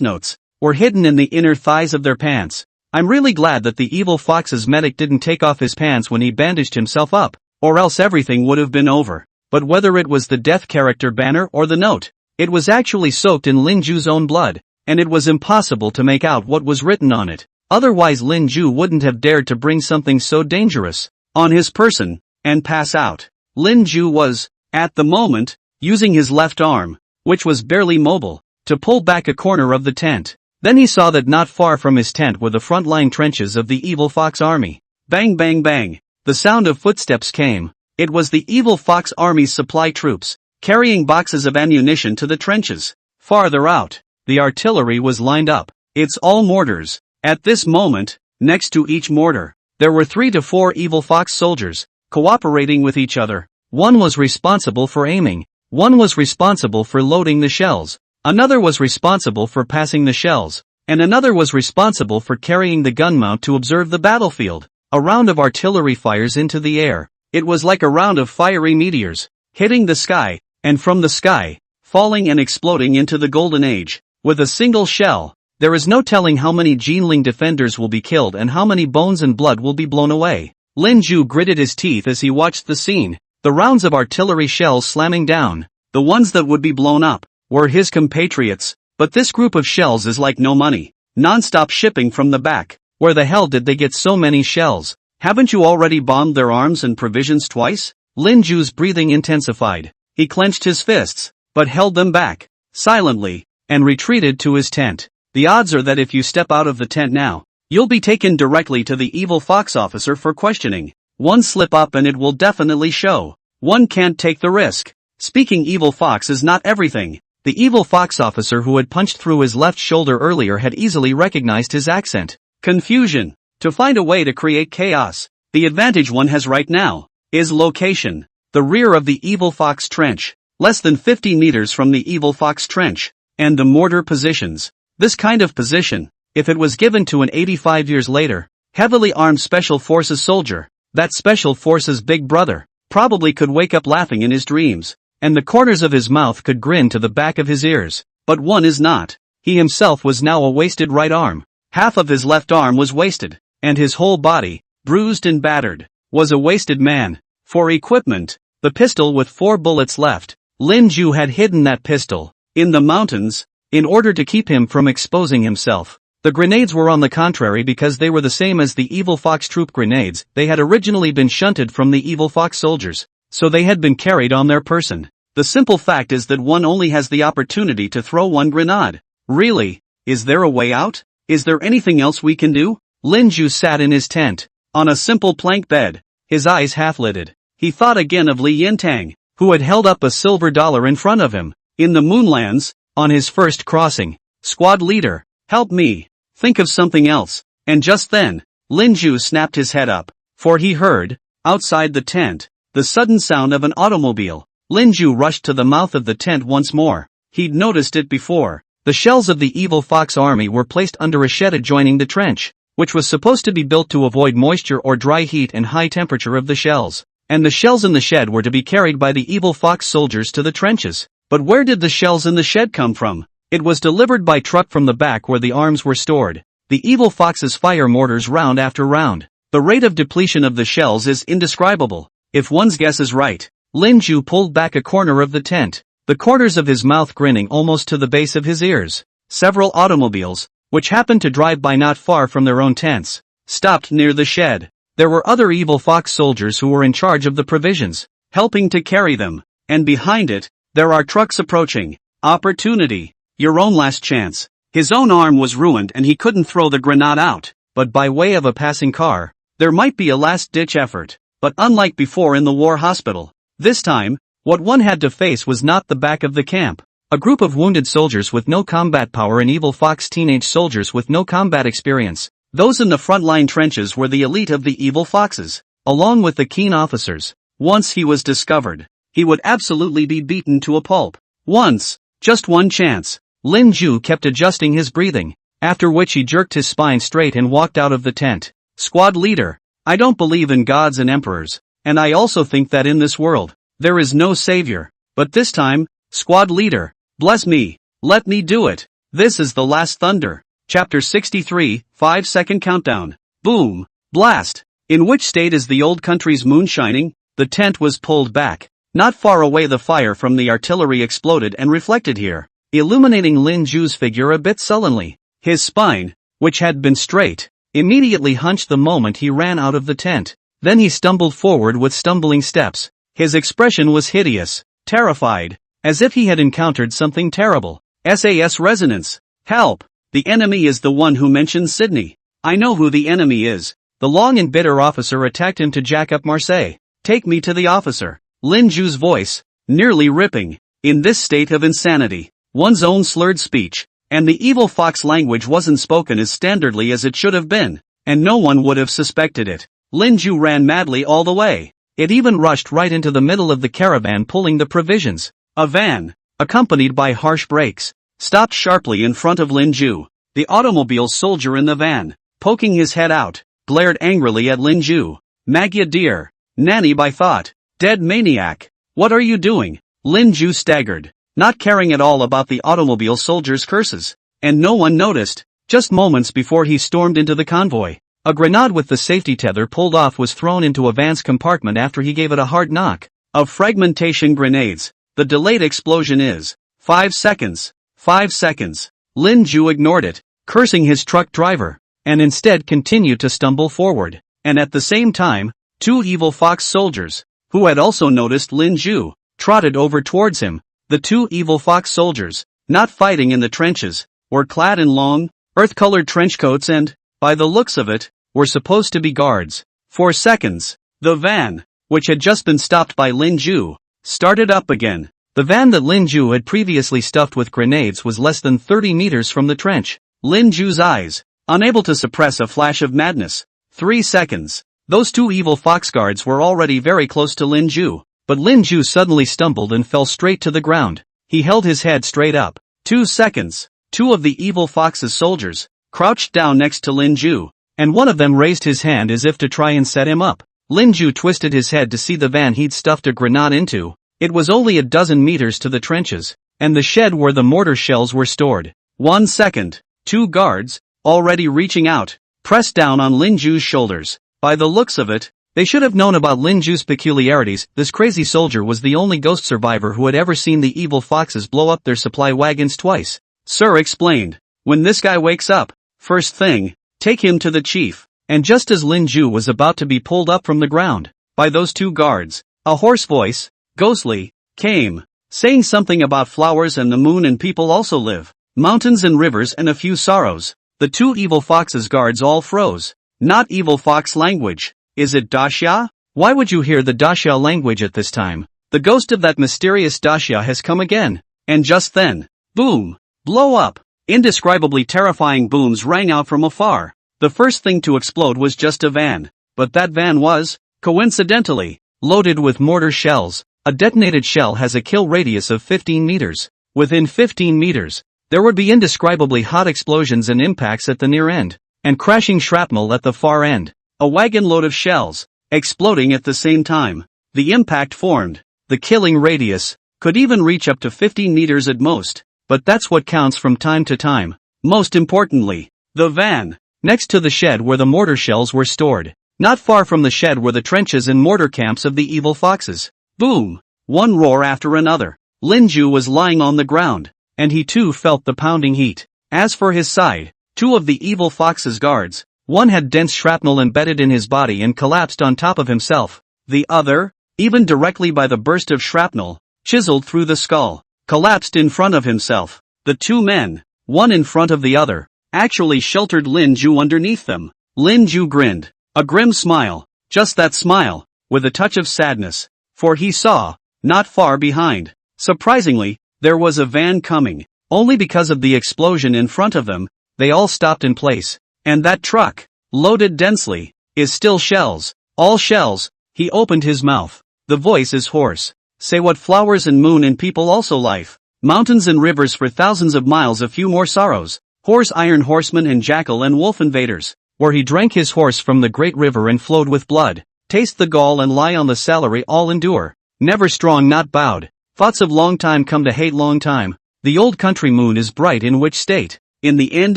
notes, were hidden in the inner thighs of their pants. I'm really glad that the Evil Fox's medic didn't take off his pants when he bandaged himself up, or else everything would have been over. But whether it was the death character banner or the note, it was actually soaked in Lin Ju's own blood, and it was impossible to make out what was written on it. Otherwise Lin Ju wouldn't have dared to bring something so dangerous on his person and pass out. Lin Ju was, at the moment, using his left arm, which was barely mobile, to pull back a corner of the tent. Then he saw that not far from his tent were the front-line trenches of the Evil Fox army. Bang bang bang. The sound of footsteps came. It was the Evil Fox army's supply troops, carrying boxes of ammunition to the trenches. Farther out, the artillery was lined up. It's all mortars. At this moment, next to each mortar, there were 3 to 4 Evil Fox soldiers, cooperating with each other. One was responsible for aiming. One was responsible for loading the shells. Another was responsible for passing the shells, and another was responsible for carrying the gun mount to observe the battlefield. A round of artillery fires into the air. It was like a round of fiery meteors, hitting the sky, and from the sky, falling and exploding into the Golden Age. With a single shell, there is no telling how many Jinling defenders will be killed and how many bones and blood will be blown away. Lin Ju gritted his teeth as he watched the scene, the rounds of artillery shells slamming down. The ones that would be blown up were his compatriots, but this group of shells is like no money. Non-stop shipping from the back. Where the hell did they get so many shells? Haven't you already bombed their arms and provisions twice? Lin Ju's breathing intensified. He clenched his fists, but held them back, silently, and retreated to his tent. The odds are that if you step out of the tent now, you'll be taken directly to the Evil Fox officer for questioning. One slip up and it will definitely show. One can't take the risk. Speaking Evil Fox is not everything. The Evil Fox officer who had punched through his left shoulder earlier had easily recognized his accent. Confusion. To find a way to create chaos. The advantage one has right now is location. The rear of the Evil Fox trench, less than 50 meters from the Evil Fox trench, and the mortar positions. This kind of position, if it was given to an 85 years later, heavily armed Special Forces soldier, that Special Forces big brother, probably could wake up laughing in his dreams, and the corners of his mouth could grin to the back of his ears. But one is not. He himself was now a wasted right arm. Half of his left arm was wasted, and his whole body, bruised and battered, was a wasted man. For equipment, the pistol with 4 bullets left. Lin Ju had hidden that pistol in the mountains in order to keep him from exposing himself. The grenades were on the contrary because they were the same as the Evil Fox troop grenades. They had originally been shunted from the Evil Fox soldiers, so they had been carried on their person. The simple fact is that one only has the opportunity to throw one grenade. Really? Is there a way out? Is there anything else we can do? Lin Ju sat in his tent, on a simple plank bed, his eyes half-lidded. He thought again of Li Yintang, who had held up a silver dollar in front of him, in the Moonlands, on his first crossing. Squad leader, help me. Think of something else. And just then, Lin Ju snapped his head up, for he heard, outside the tent, the sudden sound of an automobile. Lin Ju rushed to the mouth of the tent once more. He'd noticed it before. The shells of the evil fox army were placed under a shed adjoining the trench, which was supposed to be built to avoid moisture or dry heat and high temperature of the shells. And the shells in the shed were to be carried by the evil fox soldiers to the trenches. But where did the shells in the shed come from? It was delivered by truck from the back where the arms were stored. The evil foxes fire mortars round after round. The rate of depletion of the shells is indescribable. If one's guess is right, Lin Ju pulled back a corner of the tent, the corners of his mouth grinning almost to the base of his ears. Several automobiles, which happened to drive by not far from their own tents, stopped near the shed. There were other evil fox soldiers who were in charge of the provisions, helping to carry them, and behind it, there are trucks approaching. Opportunity. Your own last chance. His own arm was ruined and he couldn't throw the grenade out, but by way of a passing car, there might be a last-ditch effort. But unlike before in the war hospital, this time, what one had to face was not the back of the camp. A group of wounded soldiers with no combat power and evil fox teenage soldiers with no combat experience. Those in the front-line trenches were the elite of the evil foxes, along with the keen officers. Once he was discovered, he would absolutely be beaten to a pulp. Once, just one chance. Lin Ju kept adjusting his breathing, after which he jerked his spine straight and walked out of the tent. Squad leader, I don't believe in gods and emperors, and I also think that in this world, there is no savior. But this time, squad leader, bless me, let me do it. This is the last thunder. Chapter 63, 5-second countdown. Boom, blast. In which state is the old country's moon shining? The tent was pulled back. Not far away the fire from the artillery exploded and reflected here, illuminating Lin Ju's figure a bit sullenly. His spine, which had been straight, immediately hunched the moment he ran out of the tent. Then he stumbled forward with stumbling steps. His expression was hideous, terrified, as if he had encountered something terrible. SAS resonance. Help! The enemy is the one who mentioned Sydney. I know who the enemy is. The long and bitter officer attacked him to jack up Marseille. Take me to the officer. Lin Ju's voice, nearly ripping. In this state of insanity, one's own slurred speech, and the evil fox language wasn't spoken as standardly as it should have been, and no one would have suspected it. Lin Ju ran madly all the way. It even rushed right into the middle of the caravan pulling the provisions. A van, accompanied by harsh brakes, stopped sharply in front of Lin Ju. The automobile soldier in the van, poking his head out, glared angrily at Lin Ju. Magya dear, nanny by thought, dead maniac, what are you doing? Lin Ju staggered, not caring at all about the automobile soldier's curses. And no one noticed, just moments before he stormed into the convoy. A grenade with the safety tether pulled off was thrown into a van's compartment after he gave it a hard knock. Of fragmentation grenades, the delayed explosion is 5 seconds. 5 seconds. Lin Ju ignored it, cursing his truck driver, and instead continued to stumble forward. And at the same time, two evil fox soldiers, who had also noticed Lin Ju, trotted over towards him. The two evil fox soldiers, not fighting in the trenches, were clad in long, earth-colored trench coats and, by the looks of it, were supposed to be guards. 4 seconds. The van, which had just been stopped by Lin Ju, started up again. The van that Lin Ju had previously stuffed with grenades was less than 30 meters from the trench. Lin Ju's eyes, unable to suppress a flash of madness. 3 seconds. Those two evil fox guards were already very close to Lin Ju, but Lin Ju suddenly stumbled and fell straight to the ground. He held his head straight up. 2 seconds. Two of the evil fox's soldiers crouched down next to Lin Ju, and one of them raised his hand as if to try and set him up. Lin Ju twisted his head to see the van he'd stuffed a grenade into. It was only a dozen meters to the trenches, and the shed where the mortar shells were stored. 1 second. Two guards, already reaching out, pressed down on Lin Ju's shoulders. By the looks of it, they should have known about Lin Ju's peculiarities. This crazy soldier was the only ghost survivor who had ever seen the evil foxes blow up their supply wagons twice. Sir explained, when this guy wakes up, first thing, take him to the chief. And just as Lin Ju was about to be pulled up from the ground, by those two guards, a hoarse voice, ghostly, came, saying something about flowers and the moon and people also live, mountains and rivers and a few sorrows. The two evil foxes guards all froze. Not evil fox language. Is it Daxia? Why would you hear the Daxia language at this time? The ghost of that mysterious Daxia has come again. And just then, boom, blow up. Indescribably terrifying booms rang out from afar. The first thing to explode was just a van, but that van was, coincidentally, loaded with mortar shells. A detonated shell has a kill radius of 15 meters. Within 15 meters, There would be indescribably hot explosions and impacts at the near end, and crashing shrapnel at the far end. A wagon load of shells, exploding at the same time. The impact formed. The killing radius could even reach up to 15 meters at most, but that's what counts from time to time. Most importantly, the van, next to the shed where the mortar shells were stored. Not far from the shed were the trenches and mortar camps of the evil foxes. Boom! One roar after another. Lin Ju was lying on the ground, and he too felt the pounding heat. As for his side, two of the evil fox's guards, one had dense shrapnel embedded in his body and collapsed on top of himself. The other, even directly by the burst of shrapnel, chiseled through the skull, collapsed in front of himself. The two men, one in front of the other, actually sheltered Lin Ju underneath them. Lin Ju grinned, a grim smile, just that smile, with a touch of sadness, for he saw, not far behind, surprisingly, there was a van coming. Only because of the explosion in front of them, they all stopped in place. And that truck, loaded densely, is still shells. All shells. He opened his mouth. The voice is hoarse. Say what flowers and moon and people also life. Mountains and rivers for thousands of miles, a few more sorrows. Horse, iron horsemen and jackal and wolf invaders. Where he drank his horse from the great river and flowed with blood. Taste the gall and lie on the salary, all endure. Never strong, not bowed. Thoughts of long time come to hate long time. The old country moon is bright in which state? In the end,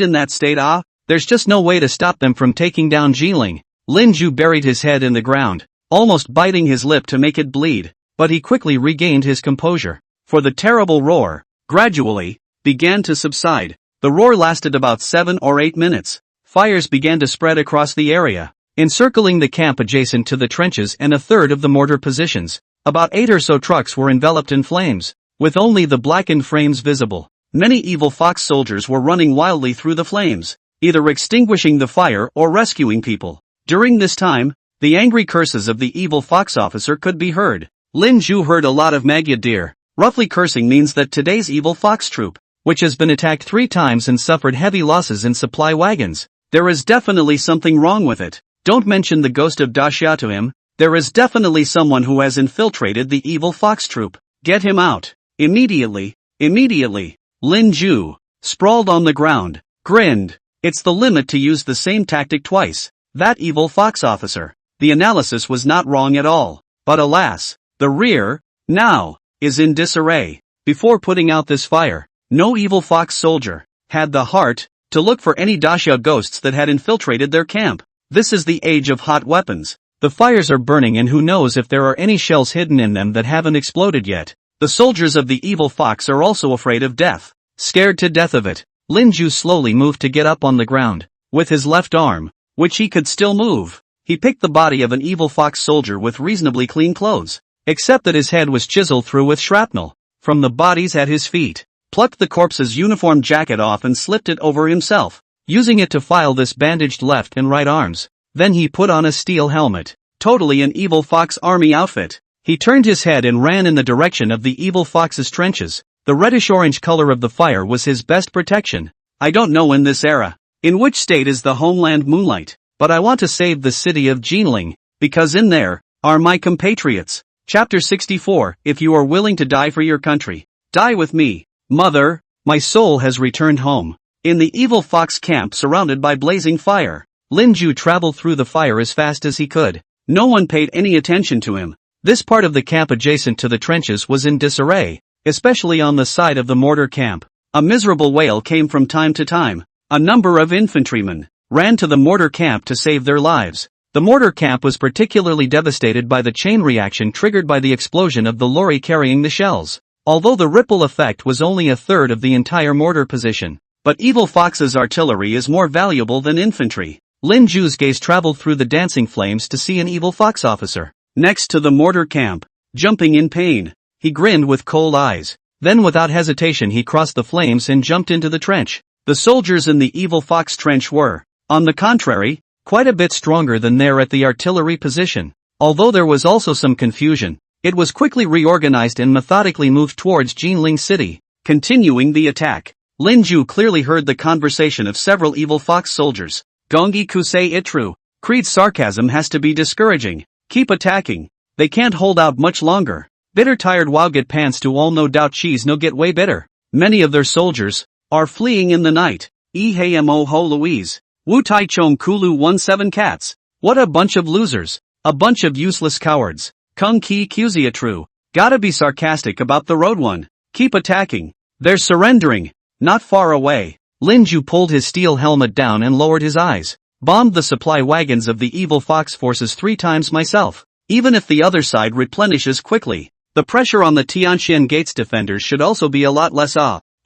in that state, there's just no way to stop them from taking down Jingling. Lin Ju buried his head in the ground, almost biting his lip to make it bleed, but he quickly regained his composure. For the terrible roar, gradually, began to subside. The roar lasted about 7 or 8 minutes. Fires began to spread across the area, encircling the camp adjacent to the trenches and a third of the mortar positions. About 8 or so trucks were enveloped in flames, with only the blackened frames visible. Many evil fox soldiers were running wildly through the flames, either extinguishing the fire or rescuing people. During this time, the angry curses of the evil fox officer could be heard. Lin Ju heard a lot of manhwaedit. Roughly cursing means that today's evil fox troop, which has been attacked 3 times and suffered heavy losses in supply wagons, there is definitely something wrong with it. Don't mention the ghost of Daxia to him. There is definitely someone who has infiltrated the evil fox troop. Get him out. Immediately. Immediately. Lin Ju, sprawled on the ground, grinned. It's the limit to use the same tactic twice. That evil fox officer. The analysis was not wrong at all. But alas, the rear, now, is in disarray. Before putting out this fire, no evil fox soldier had the heart to look for any Daxia ghosts that had infiltrated their camp. This is the age of hot weapons. The fires are burning and who knows if there are any shells hidden in them that haven't exploded yet. The soldiers of the evil fox are also afraid of death. Scared to death of it. Lin Ju slowly moved to get up on the ground. With his left arm, which he could still move, he picked the body of an evil fox soldier with reasonably clean clothes, except that his head was chiseled through with shrapnel. From the bodies at his feet, plucked the corpse's uniform jacket off and slipped it over himself, using it to file this bandaged left and right arms. Then he put on a steel helmet, totally an evil fox army outfit. He turned his head and ran in the direction of the evil fox's trenches. The reddish-orange color of the fire was his best protection. I don't know in this era, in which state is the homeland moonlight, but I want to save the city of Jingling, because in there, are my compatriots. Chapter 64, If you are willing to die for your country, die with me. Mother, my soul has returned home. In the evil fox camp surrounded by blazing fire, Lin Ju traveled through the fire as fast as he could. No one paid any attention to him. This part of the camp adjacent to the trenches was in disarray, especially on the side of the mortar camp. A miserable wail came from time to time. A number of infantrymen ran to the mortar camp to save their lives. The mortar camp was particularly devastated by the chain reaction triggered by the explosion of the lorry carrying the shells. Although the ripple effect was only a third of the entire mortar position. But Evil Fox's artillery is more valuable than infantry. Lin Ju's gaze traveled through the dancing flames to see an Evil Fox officer next to the mortar camp, jumping in pain. He grinned with cold eyes. Then without hesitation he crossed the flames and jumped into the trench. The soldiers in the Evil Fox trench were, on the contrary, quite a bit stronger than there at the artillery position. Although there was also some confusion, it was quickly reorganized and methodically moved towards Jinling City, continuing the attack. Lin Ju clearly heard the conversation of several Evil Fox soldiers. Gongi kusei itru. Creed's sarcasm has to be discouraging. Keep attacking. They can't hold out much longer. Bitter tired wow get pants to all no doubt cheese no get way bitter. Many of their soldiers, are fleeing in the night. Ehamo ho Louise. Wu Tai Chong Kulu 17 cats. What a bunch of losers. A bunch of useless cowards. Kung Ki True. Gotta be sarcastic about the road one. Keep attacking. They're surrendering. Not far away. Lin Ju pulled his steel helmet down and lowered his eyes. Bombed the supply wagons of the evil fox forces 3 times myself. Even if the other side replenishes quickly, the pressure on the Tianxian Gates defenders should also be a lot less.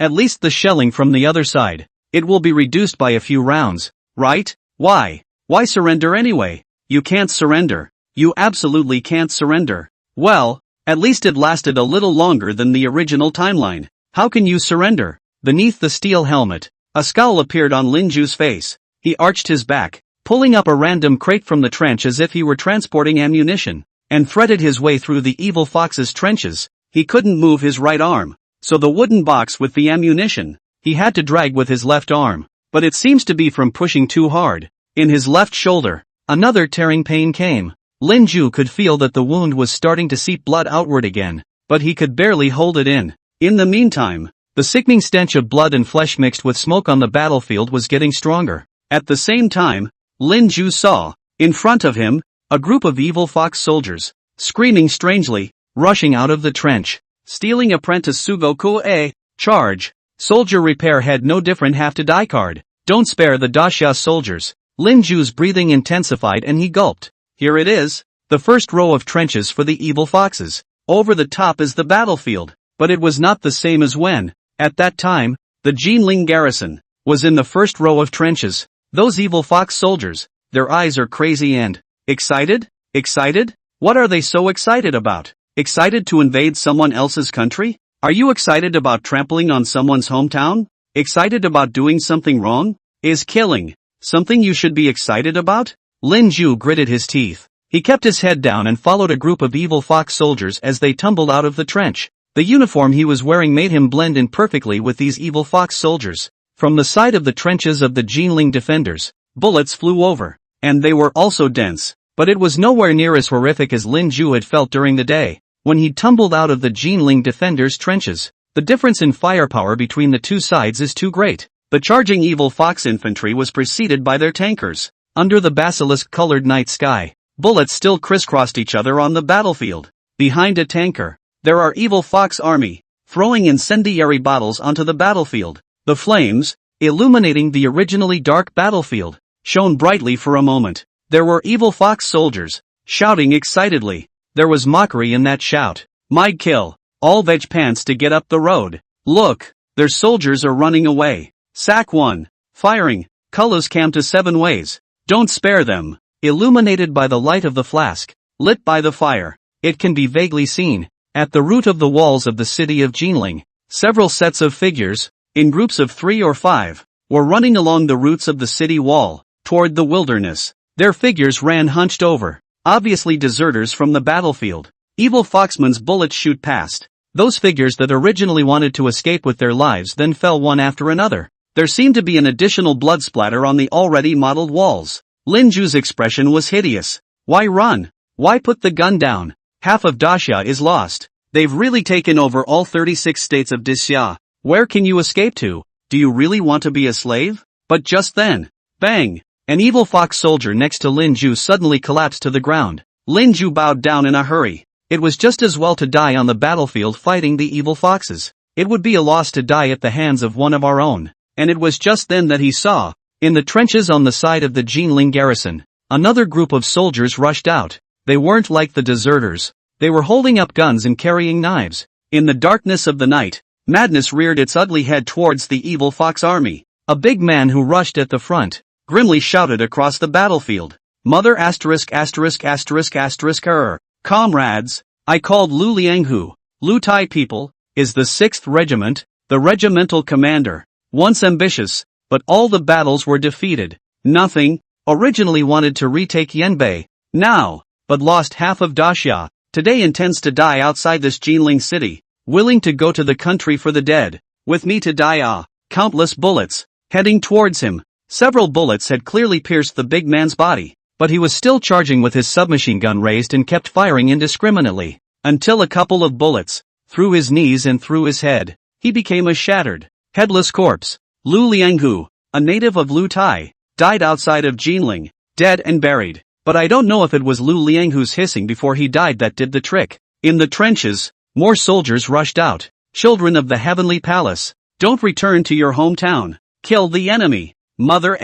At least the shelling from the other side. It will be reduced by a few rounds, right? Why? Why surrender anyway? You can't surrender. You absolutely can't surrender. Well, at least it lasted a little longer than the original timeline. How can you surrender? Beneath the steel helmet, a scowl appeared on Lin Ju's face. He arched his back, pulling up a random crate from the trench as if he were transporting ammunition, and threaded his way through the evil fox's trenches. He couldn't move his right arm, so the wooden box with the ammunition, he had to drag with his left arm, but it seems to be from pushing too hard. In his left shoulder, another tearing pain came. Lin Ju could feel that the wound was starting to seep blood outward again, but he could barely hold it in. In the meantime, the sickening stench of blood and flesh mixed with smoke on the battlefield was getting stronger. At the same time, Lin Ju saw, in front of him, a group of evil fox soldiers, screaming strangely, rushing out of the trench. Stealing apprentice Sugoku charge. Soldier repair had no different have to die card. Don't spare the Daxia soldiers. Lin Ju's breathing intensified and he gulped. Here it is, the first row of trenches for the evil foxes. Over the top is the battlefield, but it was not the same as when, at that time, the Jinling garrison was in the first row of trenches. Those evil fox soldiers, their eyes are crazy and excited? Excited? What are they so excited about? Excited to invade someone else's country? Are you excited about trampling on someone's hometown? Excited about doing something wrong? Is killing something you should be excited about? Lin Ju gritted his teeth. He kept his head down and followed a group of evil fox soldiers as they tumbled out of the trench. The uniform he was wearing made him blend in perfectly with these evil fox soldiers. From the side of the trenches of the Jinling defenders, bullets flew over, and they were also dense, but it was nowhere near as horrific as Lin Ju had felt during the day, when he tumbled out of the Jinling defenders' trenches. The difference in firepower between the two sides is too great. The charging evil fox infantry was preceded by their tankers. Under the basilisk-colored night sky, bullets still crisscrossed each other on the battlefield. Behind a tanker, there are evil fox army, throwing incendiary bottles onto the battlefield. The flames, illuminating the originally dark battlefield, shone brightly for a moment. There were evil fox soldiers, shouting excitedly. There was mockery in that shout. Might kill all veg pants to get up the road. Look, their soldiers are running away. Sack 1. Firing. Colors cam to 7 ways. Don't spare them. Illuminated by the light of the flask, lit by the fire, it can be vaguely seen. At the root of the walls of the city of Jinling, several sets of figures, in groups of 3 or 5, were running along the roots of the city wall, toward the wilderness. Their figures ran hunched over, obviously deserters from the battlefield. Evil foxmen's bullets shoot past. Those figures that originally wanted to escape with their lives then fell one after another. There seemed to be an additional blood splatter on the already modeled walls. Lin Ju's expression was hideous. Why run? Why put the gun down? Half of Daxia is lost. They've really taken over all 36 states of Daxia. Where can you escape to? Do you really want to be a slave? But just then, bang! An evil fox soldier next to Lin Ju suddenly collapsed to the ground. Lin Ju bowed down in a hurry. It was just as well to die on the battlefield fighting the evil foxes. It would be a loss to die at the hands of one of our own. And it was just then that he saw, in the trenches on the side of the Jinling garrison, another group of soldiers rushed out. They weren't like the deserters. They were holding up guns and carrying knives. In the darkness of the night, madness reared its ugly head towards the evil fox army. A big man who rushed at the front, grimly shouted across the battlefield. Mother comrades, I called Lu Lianghu, Lu Tai people, is the 6th regiment, the regimental commander, once ambitious, but all the battles were defeated. Nothing, originally wanted to retake Yanbei, now, but lost half of Daxia, today intends to die outside this Jinling city, willing to go to the country for the dead, with me to die. Countless bullets, heading towards him. Several bullets had clearly pierced the big man's body, but he was still charging with his submachine gun raised and kept firing indiscriminately, until a couple of bullets, through his knees and through his head, he became a shattered, Headless corpse. Lu Lianghu, a native of Lu Tai, died outside of Jinling, dead and buried. But I don't know if it was Lu Lianghu's hissing before he died that did the trick. In the trenches, more soldiers rushed out. Children of the heavenly palace, don't return to your hometown. Kill the enemy. Mother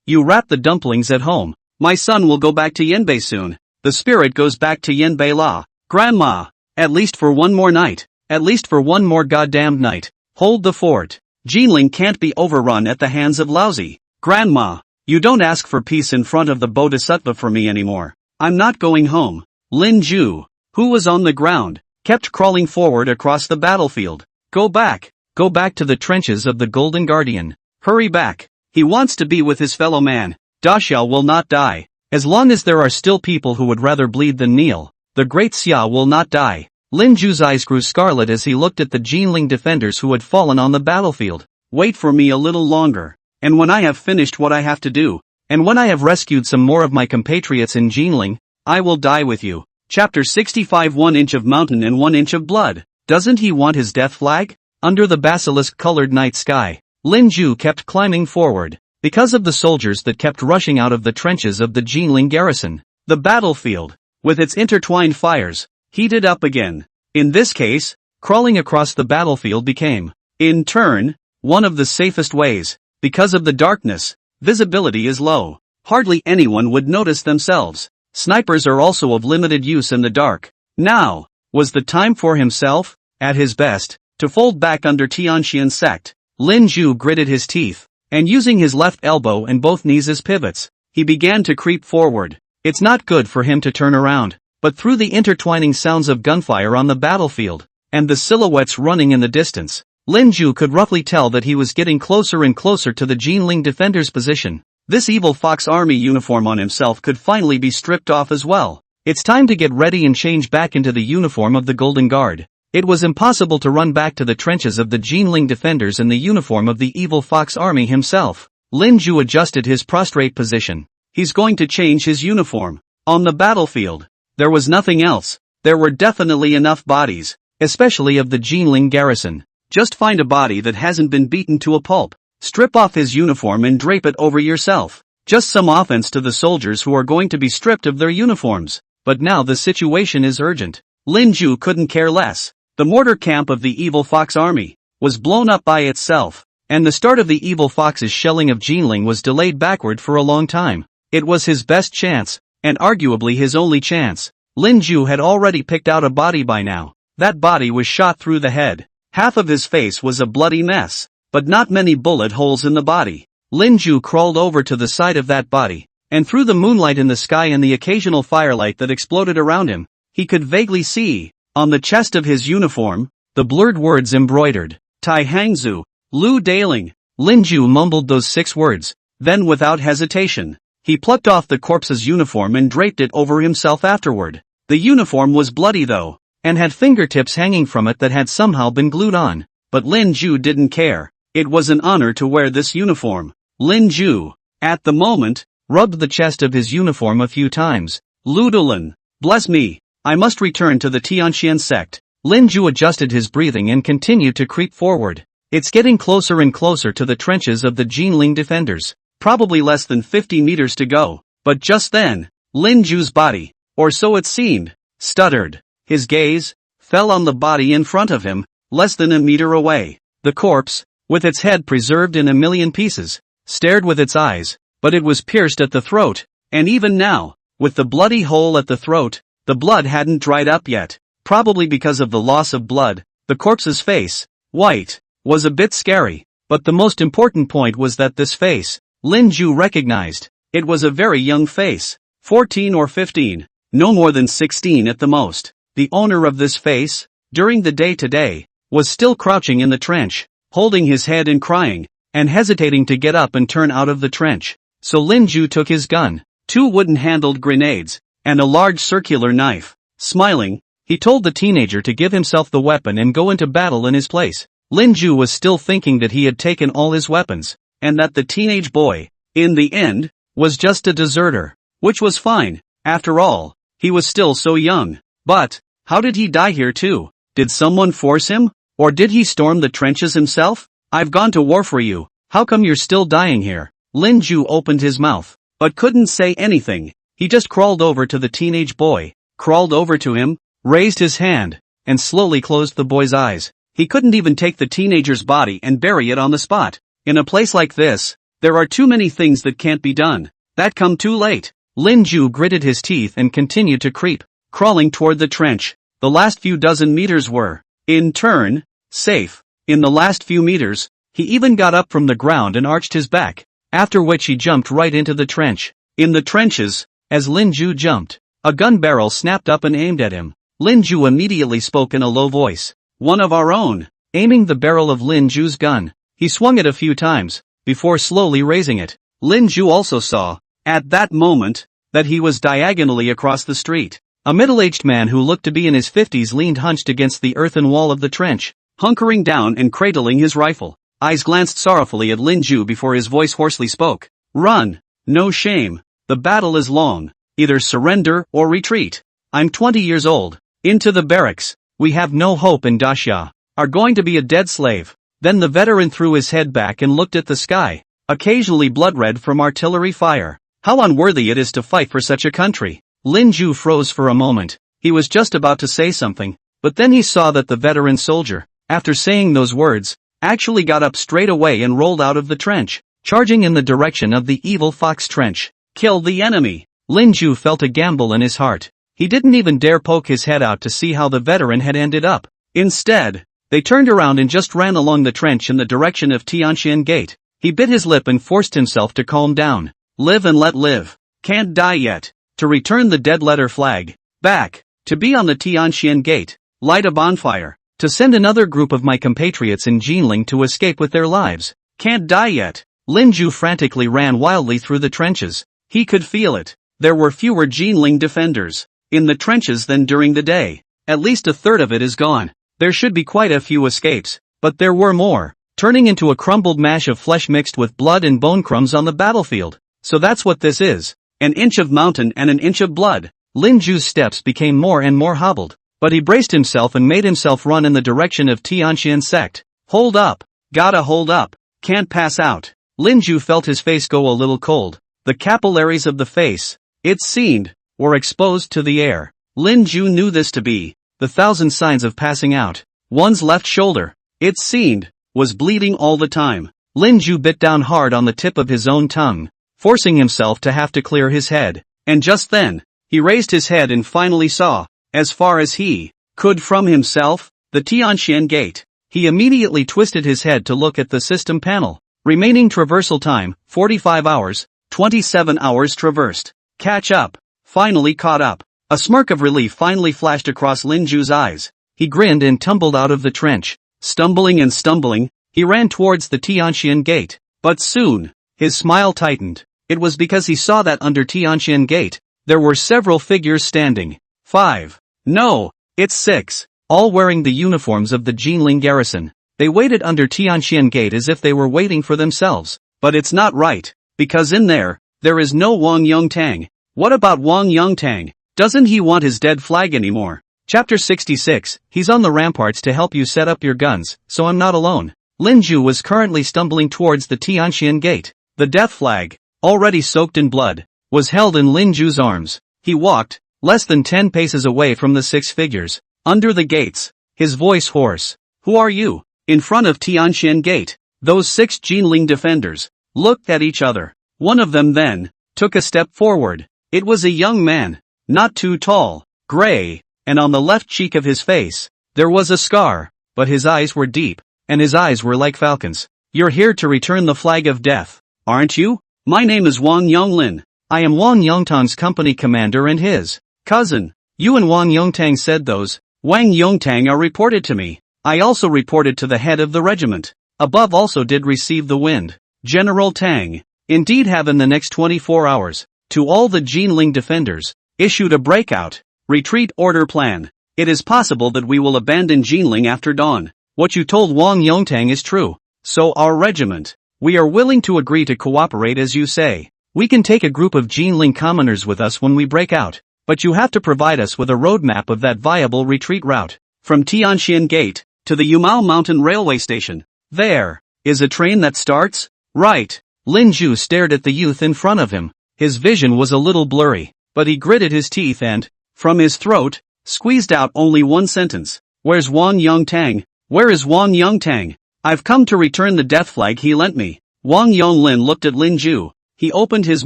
you wrap the dumplings at home. My son will go back to Yanbei soon. The spirit goes back to Yanbei La. Grandma, at least for one more night. At least for one more goddamned night. Hold the fort. Jinling can't be overrun at the hands of lousy. Grandma, you don't ask for peace in front of the Bodhisattva for me anymore. I'm not going home. Lin Ju, who was on the ground, kept crawling forward across the battlefield. Go back to the trenches of the Golden Guardian. Hurry back. He wants to be with his fellow man. Da Xiao will not die. As long as there are still people who would rather bleed than kneel, the great Xia will not die. Lin Ju's eyes grew scarlet as he looked at the Jinling defenders who had fallen on the battlefield. Wait for me a little longer. And when I have finished what I have to do, and when I have rescued some more of my compatriots in Jinling, I will die with you. Chapter 65 1 inch of mountain and 1 inch of blood. Doesn't he want his death flag? Under the basilisk-colored night sky, Lin Ju kept climbing forward, because of the soldiers that kept rushing out of the trenches of the Jinling garrison. The battlefield, with its intertwined fires, heated up again. In this case, crawling across the battlefield became, in turn, one of the safest ways. Because of the darkness, visibility is low. Hardly anyone would notice themselves. Snipers are also of limited use in the dark. Now was the time for himself, at his best, to fold back under Tianxian's sect. Lin Ju gritted his teeth, and using his left elbow and both knees as pivots, he began to creep forward. It's not good for him to turn around, but through the intertwining sounds of gunfire on the battlefield, and the silhouettes running in the distance, Lin Ju could roughly tell that he was getting closer and closer to the Jinling defender's position. This evil fox army uniform on himself could finally be stripped off as well. It's time to get ready and change back into the uniform of the Golden Guard. It was impossible to run back to the trenches of the Jinling defenders in the uniform of the evil fox army himself. Lin Ju adjusted his prostrate position. He's going to change his uniform. On the battlefield, there was nothing else. There were definitely enough bodies, especially of the Jinling garrison. Just find a body that hasn't been beaten to a pulp. Strip off his uniform and drape it over yourself. Just some offense to the soldiers who are going to be stripped of their uniforms. But now the situation is urgent. Lin Ju couldn't care less. The mortar camp of the evil fox army was blown up by itself, and the start of the evil fox's shelling of Jinling was delayed backward for a long time. It was his best chance, and arguably his only chance. Lin Ju had already picked out a body by now. That body was shot through the head. Half of his face was a bloody mess, but not many bullet holes in the body. Lin Ju crawled over to the side of that body, and through the moonlight in the sky and the occasional firelight that exploded around him, he could vaguely see, on the chest of his uniform, the blurred words embroidered. Tai Hangzhu, Lu Daling. Lin Ju mumbled those 6 words. Then without hesitation, he plucked off the corpse's uniform and draped it over himself afterward. The uniform was bloody though, and had fingertips hanging from it that had somehow been glued on. But Lin Ju didn't care. It was an honor to wear this uniform. Lin Ju, at the moment, rubbed the chest of his uniform a few times. Ludolin, bless me, I must return to the Tianxian sect. Lin Ju adjusted his breathing and continued to creep forward. It's getting closer and closer to the trenches of the Jinling defenders. Probably less than 50 meters to go. But just then, Lin Ju's body, or so it seemed, stuttered. His gaze fell on the body in front of him, less than a meter away. The corpse, with its head preserved in a million pieces, stared with its eyes, but it was pierced at the throat, and even now, with the bloody hole at the throat, the blood hadn't dried up yet. Probably because of the loss of blood, the corpse's face, white, was a bit scary. But the most important point was that this face, Lin Ju recognized. It was a very young face, 14 or 15, no more than 16 at the most. The owner of this face, during the day today, was still crouching in the trench, holding his head and crying, and hesitating to get up and turn out of the trench. So Lin Ju took his gun, 2 wooden-handled grenades, and a large circular knife. Smiling, he told the teenager to give himself the weapon and go into battle in his place. Lin Ju was still thinking that he had taken all his weapons, and that the teenage boy, in the end, was just a deserter. Which was fine, after all, he was still so young. But, how did he die here too? Did someone force him? Or did he storm the trenches himself? I've gone to war for you, how come you're still dying here? Lin Ju opened his mouth, but couldn't say anything. He just crawled over to the teenage boy, crawled over to him, raised his hand, and slowly closed the boy's eyes. He couldn't even take the teenager's body and bury it on the spot. In a place like this, there are too many things that can't be done, that come too late. Lin Ju gritted his teeth and continued to creep, crawling toward the trench. The last few dozen meters were, in turn, safe. In the last few meters, he even got up from the ground and arched his back, after which he jumped right into the trench. In the trenches, as Lin Ju jumped, a gun barrel snapped up and aimed at him. Lin Ju immediately spoke in a low voice. One of our own. Aiming the barrel of Lin Ju's gun, he swung it a few times, before slowly raising it. Lin Ju also saw, at that moment, that he was diagonally across the street. A middle-aged man who looked to be in his 50s leaned hunched against the earthen wall of the trench, hunkering down and cradling his rifle. Eyes glanced sorrowfully at Lin Ju before his voice hoarsely spoke. Run! No shame. The battle is long. Either surrender or retreat. I'm 20 years old. Into the barracks. We have no hope in Daxia. Are going to be a dead slave. Then the veteran threw his head back and looked at the sky, occasionally blood red from artillery fire. How unworthy it is to fight for such a country. Lin Ju froze for a moment. He was just about to say something, but then he saw that the veteran soldier, after saying those words, actually got up straight away and rolled out of the trench, charging in the direction of the evil fox trench. Kill the enemy. Lin Ju felt a gamble in his heart. He didn't even dare poke his head out to see how the veteran had ended up. Instead, they turned around and just ran along the trench in the direction of Tianxian Gate. He bit his lip and forced himself to calm down. Live and let live. Can't die yet. To return the dead letter flag. Back. To be on the Tianxian Gate. Light a bonfire. To send another group of my compatriots in Jinling to escape with their lives. Can't die yet. Lin Ju frantically ran wildly through the trenches. He could feel it. There were fewer Jinling defenders in the trenches than during the day. At least a third of it is gone. There should be quite a few escapes, but there were more, turning into a crumbled mash of flesh mixed with blood and bone crumbs on the battlefield. So that's what this is. An inch of mountain and an inch of blood. Lin Ju's steps became more and more hobbled, but he braced himself and made himself run in the direction of Tianxian sect. Hold up. Gotta hold up. Can't pass out. Lin Ju felt his face go a little cold. The capillaries of the face, it seemed, were exposed to the air. Lin Ju knew this to be the 1,000 signs of passing out. One's left shoulder, it seemed, was bleeding all the time. Lin Ju bit down hard on the tip of his own tongue, forcing himself to have to clear his head. And just then, he raised his head and finally saw, as far as he could from himself, the Tianxian Gate. He immediately twisted his head to look at the system panel. Remaining traversal time, 45 hours, 27 hours traversed. Catch up. Finally caught up. A smirk of relief finally flashed across Lin Ju's eyes. He grinned and tumbled out of the trench. Stumbling and stumbling, he ran towards the Tianxian Gate. But soon, his smile tightened. It was because he saw that under Tianxian Gate, there were several figures standing. 5. No, it's 6. All wearing the uniforms of the Jinling garrison. They waited under Tianxian Gate as if they were waiting for themselves. But it's not right, because in there is no Wang Yongtang. What about Wang Yongtang? Doesn't he want his dead flag anymore? Chapter 66, he's on the ramparts to help you set up your guns, so I'm not alone. Lin Ju was currently stumbling towards the Tianxian Gate. The death flag, already soaked in blood, was held in Lin Ju's arms. He walked, less than 10 paces away from the 6 figures, under the gates, his voice hoarse. Who are you? In front of Tianxian Gate, those 6 Jinling defenders looked at each other. One of them then took a step forward. It was a young man, not too tall, gray, and on the left cheek of his face, there was a scar, but his eyes were deep, and his eyes were like falcons. You're here to return the flag of death, aren't you? My name is Wang Yonglin. I am Wang Yongtang's company commander and his cousin. You and Wang Yongtang said those Wang Yongtang are reported to me. I also reported to the head of the regiment. Above also did receive the wind. General Tang, indeed have in the next 24 hours, to all the Jinling defenders, issued a breakout retreat order plan. It is possible that we will abandon Jinling after dawn. What you told Wang Yongtang is true. So our regiment, we are willing to agree to cooperate as you say. We can take a group of Jinling commoners with us when we break out, but you have to provide us with a roadmap of that viable retreat route, from Tianxian Gate to the Yumao Mountain Railway Station. There, Is a train that starts? Right. Lin Ju stared at the youth in front of him. His vision was a little blurry, but he gritted his teeth and, from his throat, squeezed out only one sentence. Where's Wang Yongtang? Where is Wang Yongtang? I've come to return the death flag he lent me. Wang Yonglin looked at Lin Ju. He opened his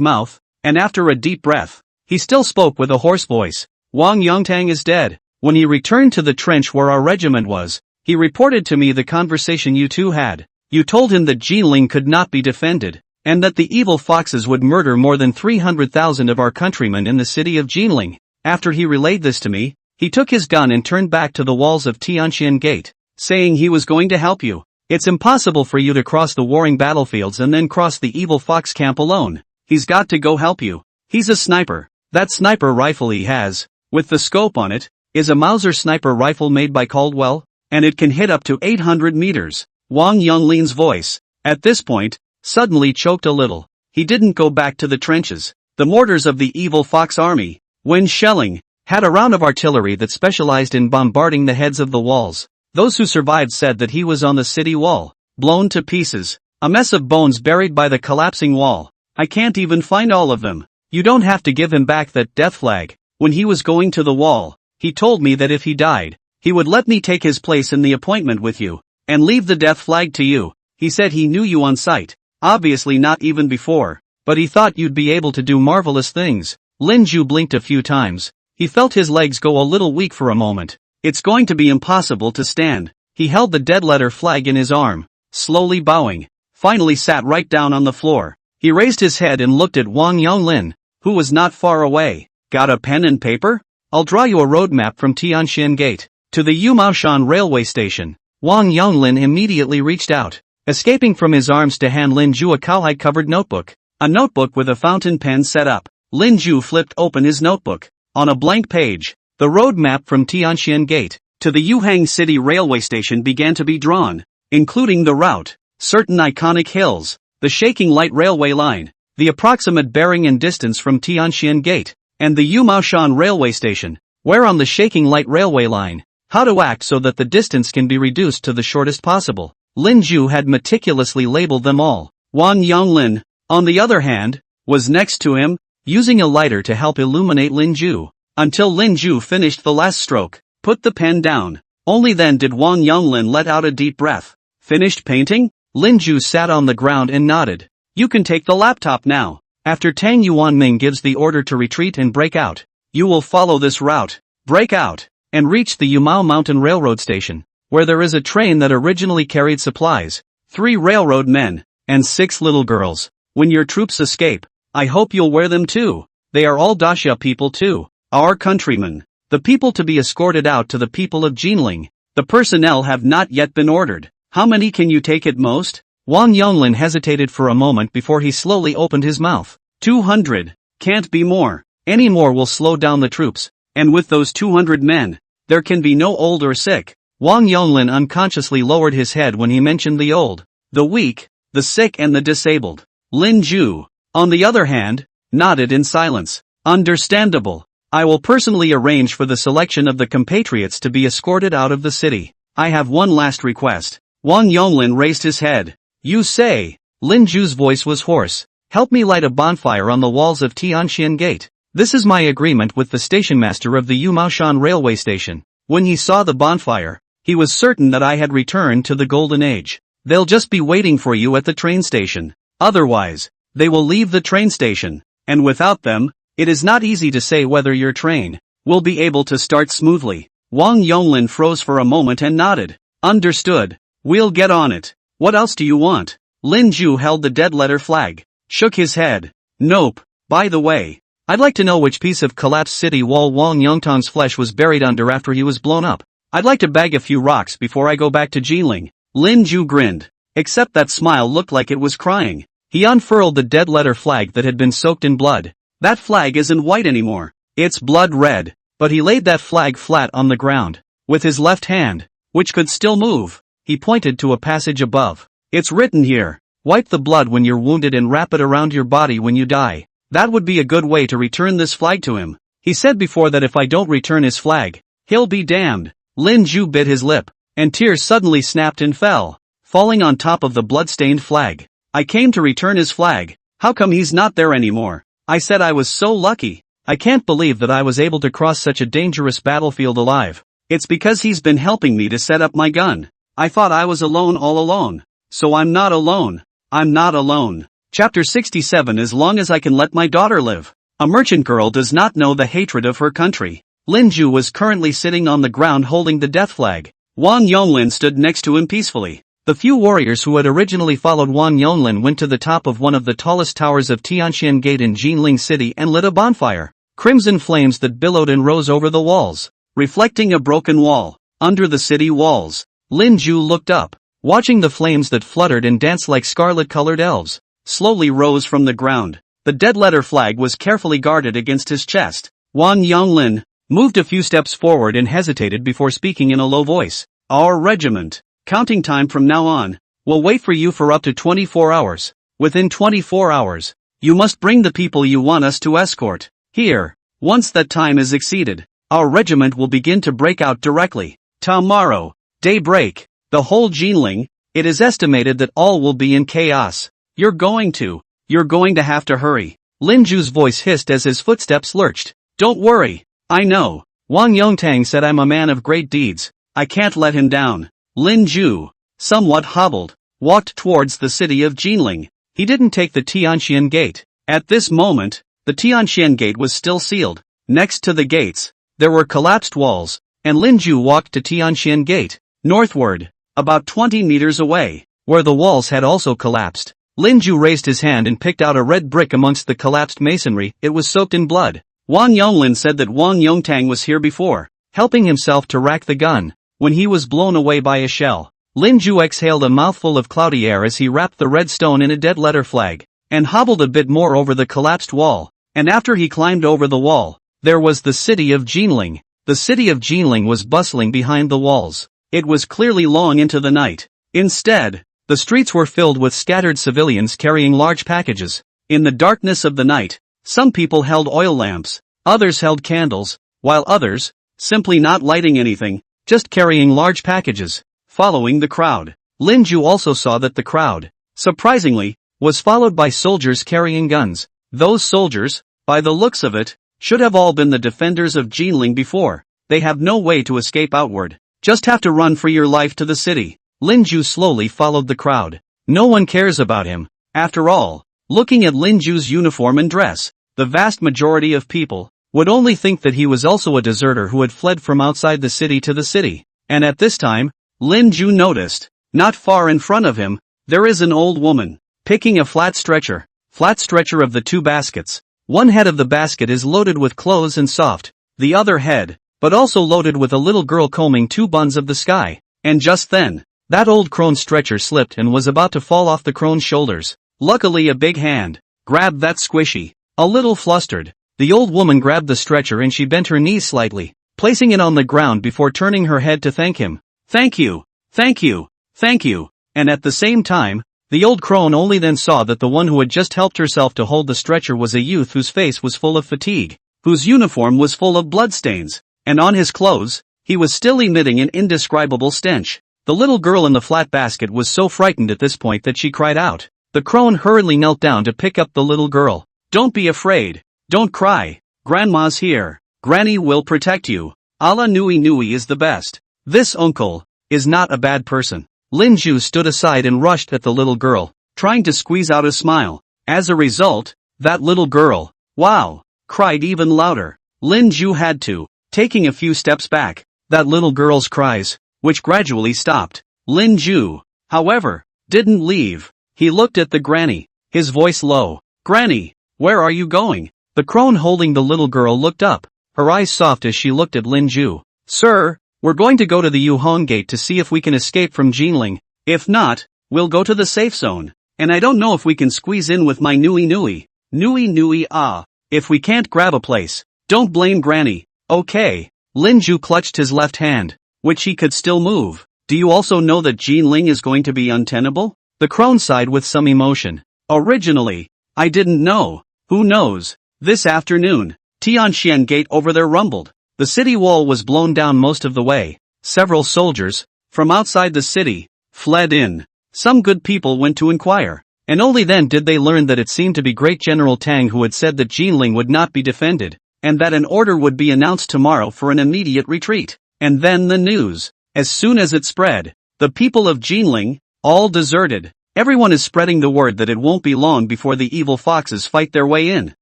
mouth, and after a deep breath, he still spoke with a hoarse voice. Wang Yongtang is dead. When he returned to the trench where our regiment was, he reported to me the conversation you two had. You told him that Jinling could not be defended, and that the evil foxes would murder more than 300,000 of our countrymen in the city of Jinling. After he relayed this to me, he took his gun and turned back to the walls of Tianxian Gate, saying he was going to help you. It's impossible for you to cross the warring battlefields and then cross the evil fox camp alone. He's got to go help you. He's a sniper. That sniper rifle he has, with the scope on it, is a Mauser sniper rifle made by Caldwell, and it can hit up to 800 meters. Wang Yonglin's voice, at this point, suddenly choked a little. He didn't go back to the trenches. The mortars of the evil fox army, when shelling, had a round of artillery that specialized in bombarding the heads of the walls. Those who survived said that he was on the city wall, blown to pieces, a mess of bones buried by the collapsing wall. I can't even find all of them. You don't have to give him back that death flag. When he was going to the wall, he told me that if he died, he would let me take his place in the appointment with you, and leave the death flag to you. He said he knew you on sight, obviously not even before, but he thought you'd be able to do marvelous things. Lin Ju blinked a few times. He felt his legs go a little weak for a moment. It's going to be impossible to stand. He held the dead letter flag in his arm, slowly bowing, finally sat right down on the floor. He raised his head and looked at Wang Yonglin, who was not far away. Got a pen and paper? I'll draw you a roadmap from Tianxian Gate to the Yumaoshan railway station. Wang Yonglin immediately reached out, escaping from his arms to hand Lin Ju a cowhide-covered notebook. A notebook with a fountain pen set up. Lin Ju flipped open his notebook. On a blank page, the road map from Tianxian Gate to the Yuhang City railway station began to be drawn, including the route, certain iconic hills, the shaking light railway line, the approximate bearing and distance from Tianxian Gate, and the Yumaoshan railway station, where on the shaking light railway line, how to act so that the distance can be reduced to the shortest possible. Lin Ju had meticulously labeled them all. Wang Yonglin, on the other hand, was next to him, using a lighter to help illuminate Lin Ju, until Lin Ju finished the last stroke. Put the pen down. Only then did Wang Yonglin let out a deep breath. Finished painting? Lin Ju sat on the ground and nodded. You can take the laptop now. After Tang Yuanming gives the order to retreat and break out, you will follow this route, break out, and reach the Yumao Mountain Railroad Station, where there is a train that originally carried supplies, 3 railroad men, and 6 little girls. When your troops escape, I hope you'll wear them too. They are all Daxia people too, our countrymen. The people to be escorted out to the people of Jinling. The personnel have not yet been ordered. How many can you take at most? Wang Yonglin hesitated for a moment before he slowly opened his mouth. 200. Can't be more. Any more will slow down the troops. And with those 200 men, there can be no old or sick. Wang Yonglin unconsciously lowered his head when he mentioned the old, the weak, the sick and the disabled. Lin Ju, on the other hand, nodded in silence. Understandable. I will personally arrange for the selection of the compatriots to be escorted out of the city. I have one last request. Wang Yonglin raised his head. You say? Lin Ju's voice was hoarse. Help me light a bonfire on the walls of Tianxian Gate. This is my agreement with the stationmaster of the Yumaoshan railway station. When he saw the bonfire, he was certain that I had returned to the golden age. They'll just be waiting for you at the train station. Otherwise, they will leave the train station, and without them, it is not easy to say whether your train will be able to start smoothly. Wang Yonglin froze for a moment and nodded. Understood. We'll get on it. What else do you want? Lin Ju held the dead letter flag, shook his head. Nope. By the way, I'd like to know which piece of collapsed city wall Wang Yongtang's flesh was buried under after he was blown up. I'd like to bag a few rocks before I go back to Jinling. Lin Ju grinned, except that smile looked like it was crying. He unfurled the dead letter flag that had been soaked in blood. That flag isn't white anymore. It's blood red. But he laid that flag flat on the ground. With his left hand, which could still move, he pointed to a passage above. It's written here. Wipe the blood when you're wounded and wrap it around your body when you die. That would be a good way to return this flag to him. He said before that if I don't return his flag, he'll be damned. Lin Ju bit his lip, and tears suddenly snapped and fell. falling on top of the blood-stained flag. I came to return his flag. How come he's not there anymore? I said I was so lucky. I can't believe that I was able to cross such a dangerous battlefield alive. It's because he's been helping me to set up my gun. I thought I was alone all along. So I'm not alone. I'm not alone. Chapter 67. As long as I can let my daughter live. A merchant girl does not know the hatred of her country. Lin Ju was currently sitting on the ground holding the death flag. Wang Yonglin stood next to him peacefully. The few warriors who had originally followed Wang Yonglin went to the top of one of the tallest towers of Tianxian Gate in Jinling City and lit a bonfire. Crimson flames that billowed and rose over the walls, reflecting a broken wall. Under the city walls, Lin Ju looked up, watching the flames that fluttered and danced like scarlet-colored elves, slowly rose from the ground. The dead-letter flag was carefully guarded against his chest. Wang Yonglin moved a few steps forward and hesitated before speaking in a low voice. Our regiment, counting time from now on, will wait for you for up to 24 hours. Within 24 hours, you must bring the people you want us to escort here. Once that time is exceeded, our regiment will begin to break out directly. Tomorrow, daybreak, the whole Jinling, it is estimated that all will be in chaos. You're going to have to hurry. Lin Ju's voice hissed as his footsteps lurched. Don't worry, I know. Wang Yongtang said I'm a man of great deeds. I can't let him down. Lin Ju, somewhat hobbled, walked towards the city of Jinling. He didn't take the Tianxian Gate. At this moment, the Tianxian Gate was still sealed. Next to the gates, there were collapsed walls, and Lin Ju walked to Tianxian Gate, northward, about 20 meters away, where the walls had also collapsed. Lin Ju raised his hand and picked out a red brick amongst the collapsed masonry. It was soaked in blood. Wang Yonglin said that Wang Yongtang was here before, helping himself to rack the gun, when he was blown away by a shell. Lin Ju exhaled a mouthful of cloudy air as he wrapped the red stone in a dead-letter flag, and hobbled a bit more over the collapsed wall, and after he climbed over the wall, there was the city of Jinling. The city of Jinling was bustling behind the walls. It was clearly long into the night. Instead, the streets were filled with scattered civilians carrying large packages. In the darkness of the night, some people held oil lamps, others held candles, while others, simply not lighting anything, just carrying large packages, following the crowd. Lin Ju also saw that the crowd, surprisingly, was followed by soldiers carrying guns. Those soldiers, by the looks of it, should have all been the defenders of Jinling before. They have no way to escape outward. Just have to run for your life to the city. Lin Ju slowly followed the crowd. No one cares about him. After all, looking at Lin Ju's uniform and dress, the vast majority of people would only think that he was also a deserter who had fled from outside the city to the city. And at this time, Lin Ju noticed, not far in front of him, there is an old woman, picking a flat stretcher of the two baskets. One head of the basket is loaded with clothes and soft, the other head, but also loaded with a little girl combing two buns of the sky. And just then, that old crone's stretcher slipped and was about to fall off the crone's shoulders. Luckily a big hand grabbed that squishy. A little flustered, the old woman grabbed the stretcher and she bent her knees slightly, placing it on the ground before turning her head to thank him. Thank you, thank you, thank you. And at the same time, the old crone only then saw that the one who had just helped herself to hold the stretcher was a youth whose face was full of fatigue, whose uniform was full of bloodstains, and on his clothes, he was still emitting an indescribable stench. The little girl in the flat basket was so frightened at this point that she cried out. The crone hurriedly knelt down to pick up the little girl. Don't be afraid. Don't cry. Grandma's here. Granny will protect you. Allah Nui Nui is the best. This uncle is not a bad person. Lin Ju stood aside and rushed at the little girl, trying to squeeze out a smile. As a result, that little girl, wow, cried even louder. Lin Ju had to, taking a few steps back. That little girl's cries, which gradually stopped. Lin Ju, however, didn't leave. He looked at the granny, his voice low. Granny, where are you going? The crone holding the little girl looked up, her eyes soft as she looked at Lin Ju. Sir, we're going to go to the Yuhong Gate to see if we can escape from Jinling. If not, we'll go to the safe zone. And I don't know if we can squeeze in with my Nui Nui. Nui Nui ah. If we can't grab a place, don't blame Granny. Okay. Lin Ju clutched his left hand, which he could still move. Do you also know that Jinling is going to be untenable? The crone sighed with some emotion. Originally, I didn't know. Who knows? This afternoon, Tianxian Gate over there rumbled. The city wall was blown down most of the way. Several soldiers, from outside the city, fled in. some good people went to inquire. And only then did they learn that it seemed to be Great General Tang who had said that Jinling would not be defended, and that an order would be announced tomorrow for an immediate retreat. And then the news. As soon as it spread, the people of Jinling, all deserted. Everyone is spreading the word that it won't be long before the evil foxes fight their way in.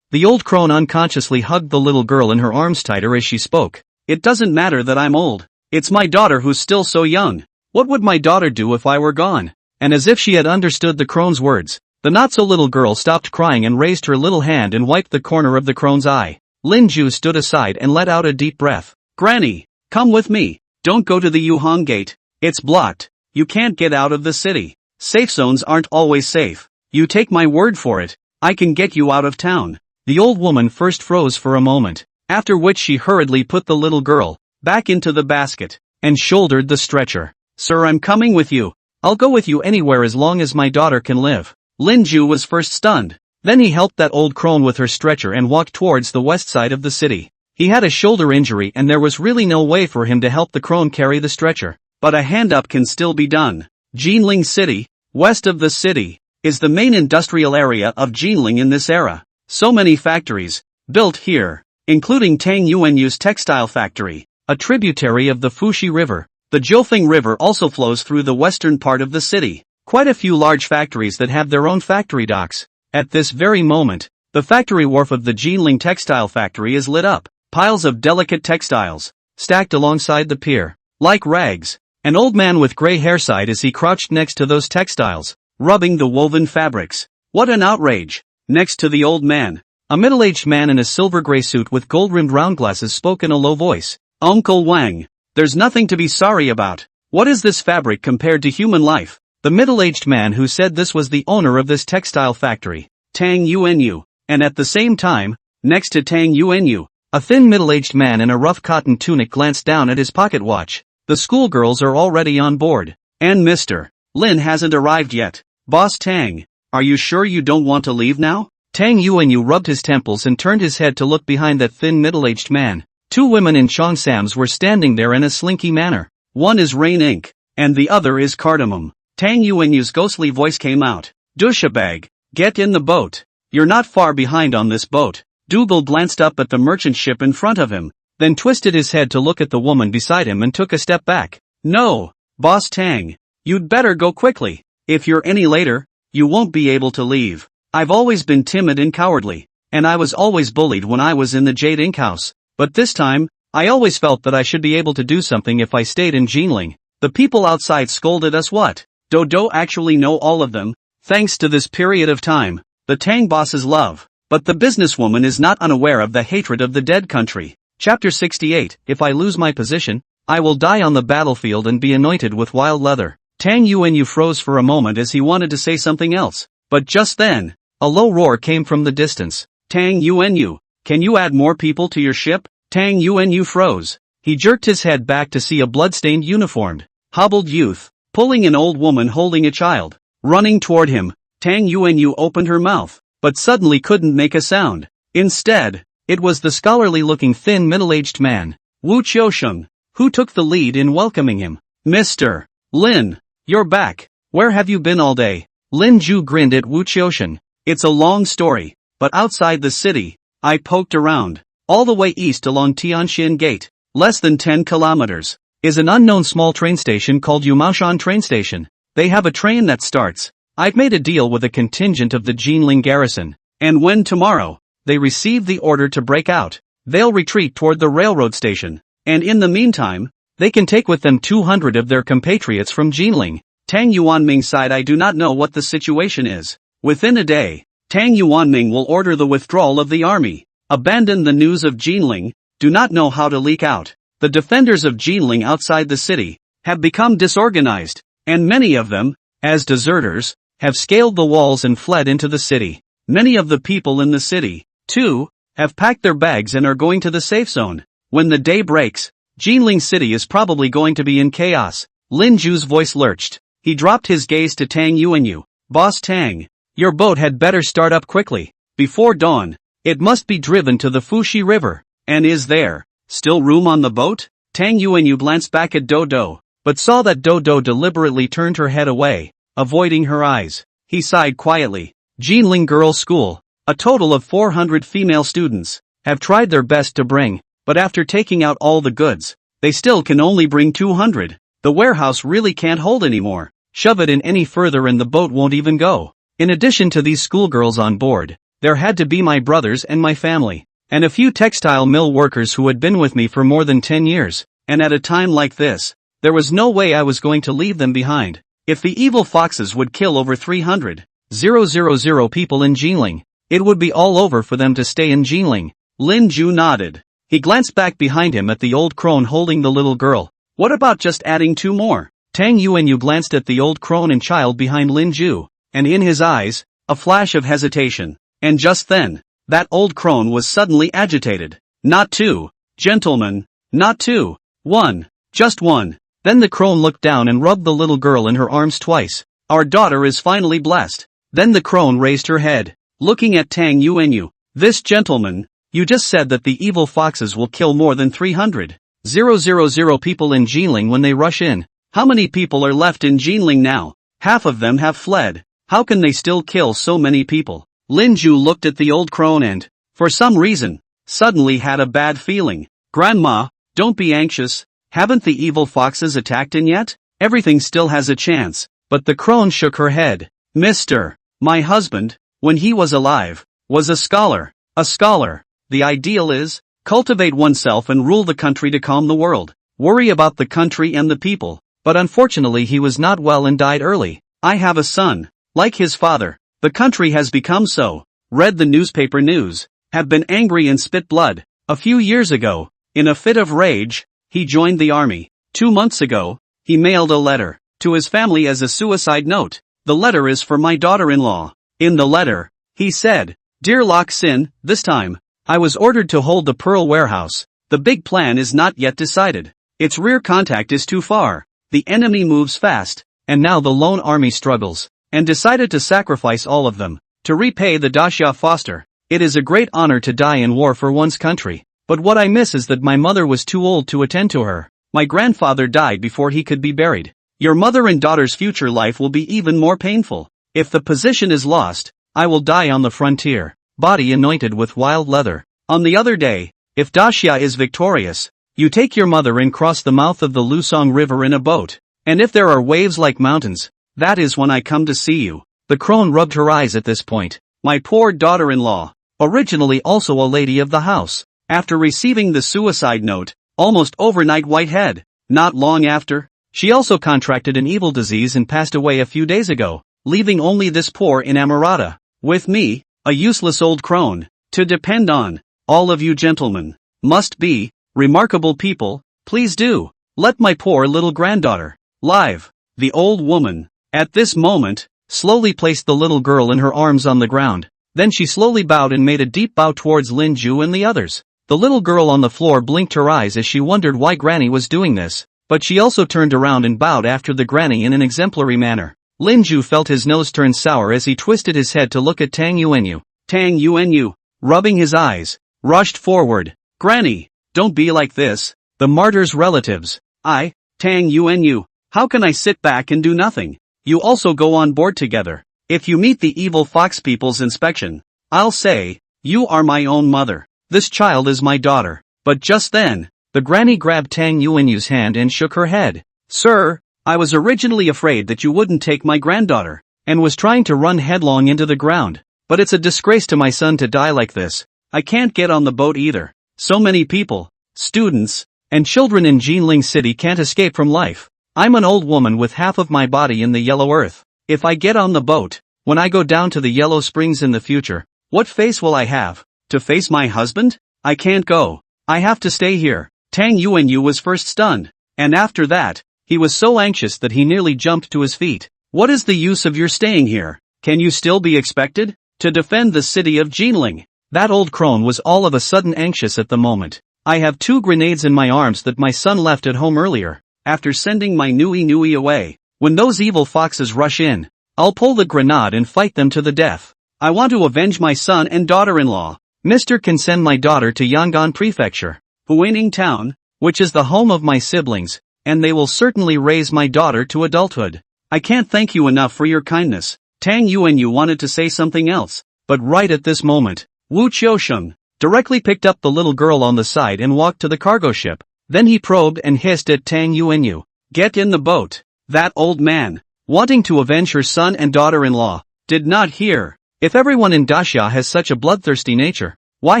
The old crone unconsciously hugged the little girl in her arms tighter as she spoke. It doesn't matter that I'm old. It's my daughter who's still so young. What would my daughter do if I were gone? And as if she had understood the crone's words, the not-so-little girl stopped crying and raised her little hand and wiped the corner of the crone's eye. Lin Ju stood aside and let out a deep breath. Granny, come with me. Don't go to the Yuhong gate. It's blocked. You can't get out of the city. Safe zones aren't always safe. You take my word for it. I can get you out of town. The old woman first froze for a moment, after which she hurriedly put the little girl back into the basket and shouldered the stretcher. Sir, I'm coming with you. I'll go with you anywhere as long as my daughter can live. Lin Ju was first stunned. Then he helped that old crone with her stretcher and walked towards the west side of the city. He had a shoulder injury and there was really no way for him to help the crone carry the stretcher. But a hand up can still be done. Jinling City, west of the city, is the main industrial area of Jinling in this era. So many factories built here, including Tang Yuanyu's textile factory, a tributary of the Fuxi River. The Jiufeng River also flows through the western part of the city. Quite a few large factories that have their own factory docks. At this very moment, the factory wharf of the Jinling textile factory is lit up. Piles of delicate textiles, stacked alongside the pier, like rags. An old man with gray hair sighed as he crouched next to those textiles, rubbing the woven fabrics. What an outrage! Next to the old man, a middle-aged man in a silver-gray suit with gold-rimmed round glasses spoke in a low voice. Uncle Wang, there's nothing to be sorry about. What is this fabric compared to human life? The middle-aged man who said this was the owner of this textile factory, Tang Yuanyu, and at the same time, next to Tang Yuanyu, a thin middle-aged man in a rough cotton tunic glanced down at his pocket watch. The schoolgirls are already on board. And Mr. Lin hasn't arrived yet. Boss Tang, are you sure you don't want to leave now? Tang Yuanyu rubbed his temples and turned his head to look behind that thin middle-aged man. Two women in cheongsams were standing there in a slinky manner. One is Rain Ink, and the other is Cardamom. Tang Yuanyu's ghostly voice came out. Douchebag, get in the boat. You're not far behind on this boat. Dougal glanced up at the merchant ship in front of him, then twisted his head to look at the woman beside him and took a step back. No, Boss Tang, you'd better go quickly. If you're any later, you won't be able to leave. I've always been timid and cowardly, and I was always bullied when I was in the Jade Ink House. But this time, I always felt that I should be able to do something if I stayed in Jinling. The people outside scolded us what? Dodo actually know all of them, thanks to this period of time, the Tang boss's love. But the businesswoman is not unaware of the hatred of the dead country. Chapter 68, If I lose my position, I will die on the battlefield and be anointed with wild leather. Tang Yuanyu froze for a moment as he wanted to say something else. But just then, a low roar came from the distance. Tang Yuanyu, can you add more people to your ship? Tang Yuanyu froze. He jerked his head back to see a blood-stained uniformed, hobbled youth, pulling an old woman holding a child, running toward him. Tang Yuanyu opened her mouth, but suddenly couldn't make a sound. Instead, it was the scholarly-looking thin middle-aged man, Wu Qiusheng, who took the lead in welcoming him. Mr. Lin, you're back. Where have you been all day? Lin Ju grinned at Wu Qiusheng. It's a long story, but outside the city, I poked around. All the way east along Tianxin Gate, less than 10 kilometers, is an unknown small train station called Yumaoshan Train Station. They have a train that starts. I've made a deal with a contingent of the Jinling garrison, and when tomorrow, they receive the order to break out, they'll retreat toward the railroad station, and in the meantime, they can take with them 200 of their compatriots from Jinling. Tang Yuanming sighed. I do not know what the situation is. Within a day, Tang Yuanming will order the withdrawal of the army. Abandon the news of Jinling, do not know how to leak out. The defenders of Jinling outside the city have become disorganized, and many of them, as deserters, have scaled the walls and fled into the city. Many of the people in the city, too, have packed their bags and are going to the safe zone. When the day breaks, Jinling City is probably going to be in chaos. Lin Ju's voice lurched. He dropped his gaze to Tang Yuanyu. Boss Tang, your boat had better start up quickly. Before dawn, it must be driven to the Fuxi River. And is there still room on the boat? Tang Yuanyu glanced back at Dodo, but saw that Dodo deliberately turned her head away. avoiding her eyes. He sighed quietly. Jinling Girls' School. A total of 400 female students have tried their best to bring, but after taking out all the goods, they still can only bring 200. The warehouse really can't hold anymore. Shove it in any further and the boat won't even go. In addition to these schoolgirls on board, there had to be my brothers and my family, and a few textile mill workers who had been with me for more than 10 years, and at a time like this, there was no way I was going to leave them behind. If the evil foxes would kill over 300,000 people in Jinling, it would be all over for them to stay in Jinling. Lin Ju nodded. He glanced back behind him at the old crone holding the little girl. What about just adding 2 more? Tang Yuanyu glanced at the old crone and child behind Lin Ju, and in his eyes, a flash of hesitation. And just then, that old crone was suddenly agitated. Not 2, gentlemen, not 2, 1, just 1. Then the crone looked down and rubbed the little girl in her arms twice. Our daughter is finally blessed. Then the crone raised her head, looking at Tang Yuanyu. This gentleman, you just said that the evil foxes will kill more than 300,000 people in Jinling when they rush in. How many people are left in Jinling now? Half of them have fled. How can they still kill so many people? Lin Ju looked at the old crone and, for some reason, suddenly had a bad feeling. Grandma, don't be anxious. Haven't the evil foxes attacked in yet? Everything still has a chance. But the crone shook her head. Mr. My husband, when he was alive, was a scholar. A scholar. The ideal is, cultivate oneself and rule the country to calm the world. Worry about the country and the people. But unfortunately he was not well and died early. I have a son. Like his father. The country has become so. Read the newspaper news. Have been angry and spit blood. A few years ago, in a fit of rage, he joined the army. 2 months ago, he mailed a letter to his family as a suicide note. The letter is for my daughter-in-law. In the letter, he said, Dear Lok Sin, this time, I was ordered to hold the Pearl Warehouse. The big plan is not yet decided. Its rear contact is too far. The enemy moves fast, and now the lone army struggles, and decided to sacrifice all of them, to repay the Daxia foster. It is a great honor to die in war for one's country. But what I miss is that my mother was too old to attend to her. My grandfather died before he could be buried. Your mother and daughter's future life will be even more painful. If the position is lost, I will die on the frontier, body anointed with wild leather. On the other day, if Daxia is victorious, you take your mother and cross the mouth of the Lusong River in a boat. And if there are waves like mountains, that is when I come to see you. The crone rubbed her eyes at this point. My poor daughter-in-law, originally also a lady of the house. After receiving the suicide note, almost overnight whitehead. Not long after, she also contracted an evil disease and passed away a few days ago, leaving only this poor inamorata, with me, a useless old crone, to depend on. All of you gentlemen, must be, remarkable people, please do, let my poor little granddaughter, live. The old woman, at this moment, slowly placed the little girl in her arms on the ground, then she slowly bowed and made a deep bow towards Lin Ju and the others. The little girl on the floor blinked her eyes as she wondered why Granny was doing this, but she also turned around and bowed after the Granny in an exemplary manner. Lin Ju felt his nose turn sour as he twisted his head to look at Tang Yuanyu. Tang Yuanyu, rubbing his eyes, rushed forward. Granny, don't be like this. The martyr's relatives. Tang Yuanyu, how can I sit back and do nothing? You also go on board together. If you meet the evil fox people's inspection, I'll say, you are my own mother. This child is my daughter. But just then, the granny grabbed Tang Yuanyu's hand and shook her head. Sir, I was originally afraid that you wouldn't take my granddaughter, and was trying to run headlong into the ground. But it's a disgrace to my son to die like this. I can't get on the boat either. So many people, students, and children in Jinling City can't escape from life. I'm an old woman with half of my body in the yellow earth. If I get on the boat, when I go down to the yellow springs in the future, what face will I have? To face my husband? I can't go. I have to stay here. Tang Yuanyu was first stunned, and after that, he was so anxious that he nearly jumped to his feet. What is the use of your staying here? Can you still be expected to defend the city of Jinling? That old crone was all of a sudden anxious at the moment. I have 2 grenades in my arms that my son left at home earlier, after sending my Nui away. When those evil foxes rush in, I'll pull the grenade and fight them to the death. I want to avenge my son and daughter-in-law. Mr. can send my daughter to Yangon Prefecture, Huining Town, which is the home of my siblings, and they will certainly raise my daughter to adulthood. I can't thank you enough for your kindness. Tang Yuanyu wanted to say something else, but right at this moment, Wu Qiusheng directly picked up the little girl on the side and walked to the cargo ship. Then he probed and hissed at Tang Yuanyu. Get in the boat. That old man, wanting to avenge her son and daughter-in-law, did not hear. If everyone in Daxia has such a bloodthirsty nature, why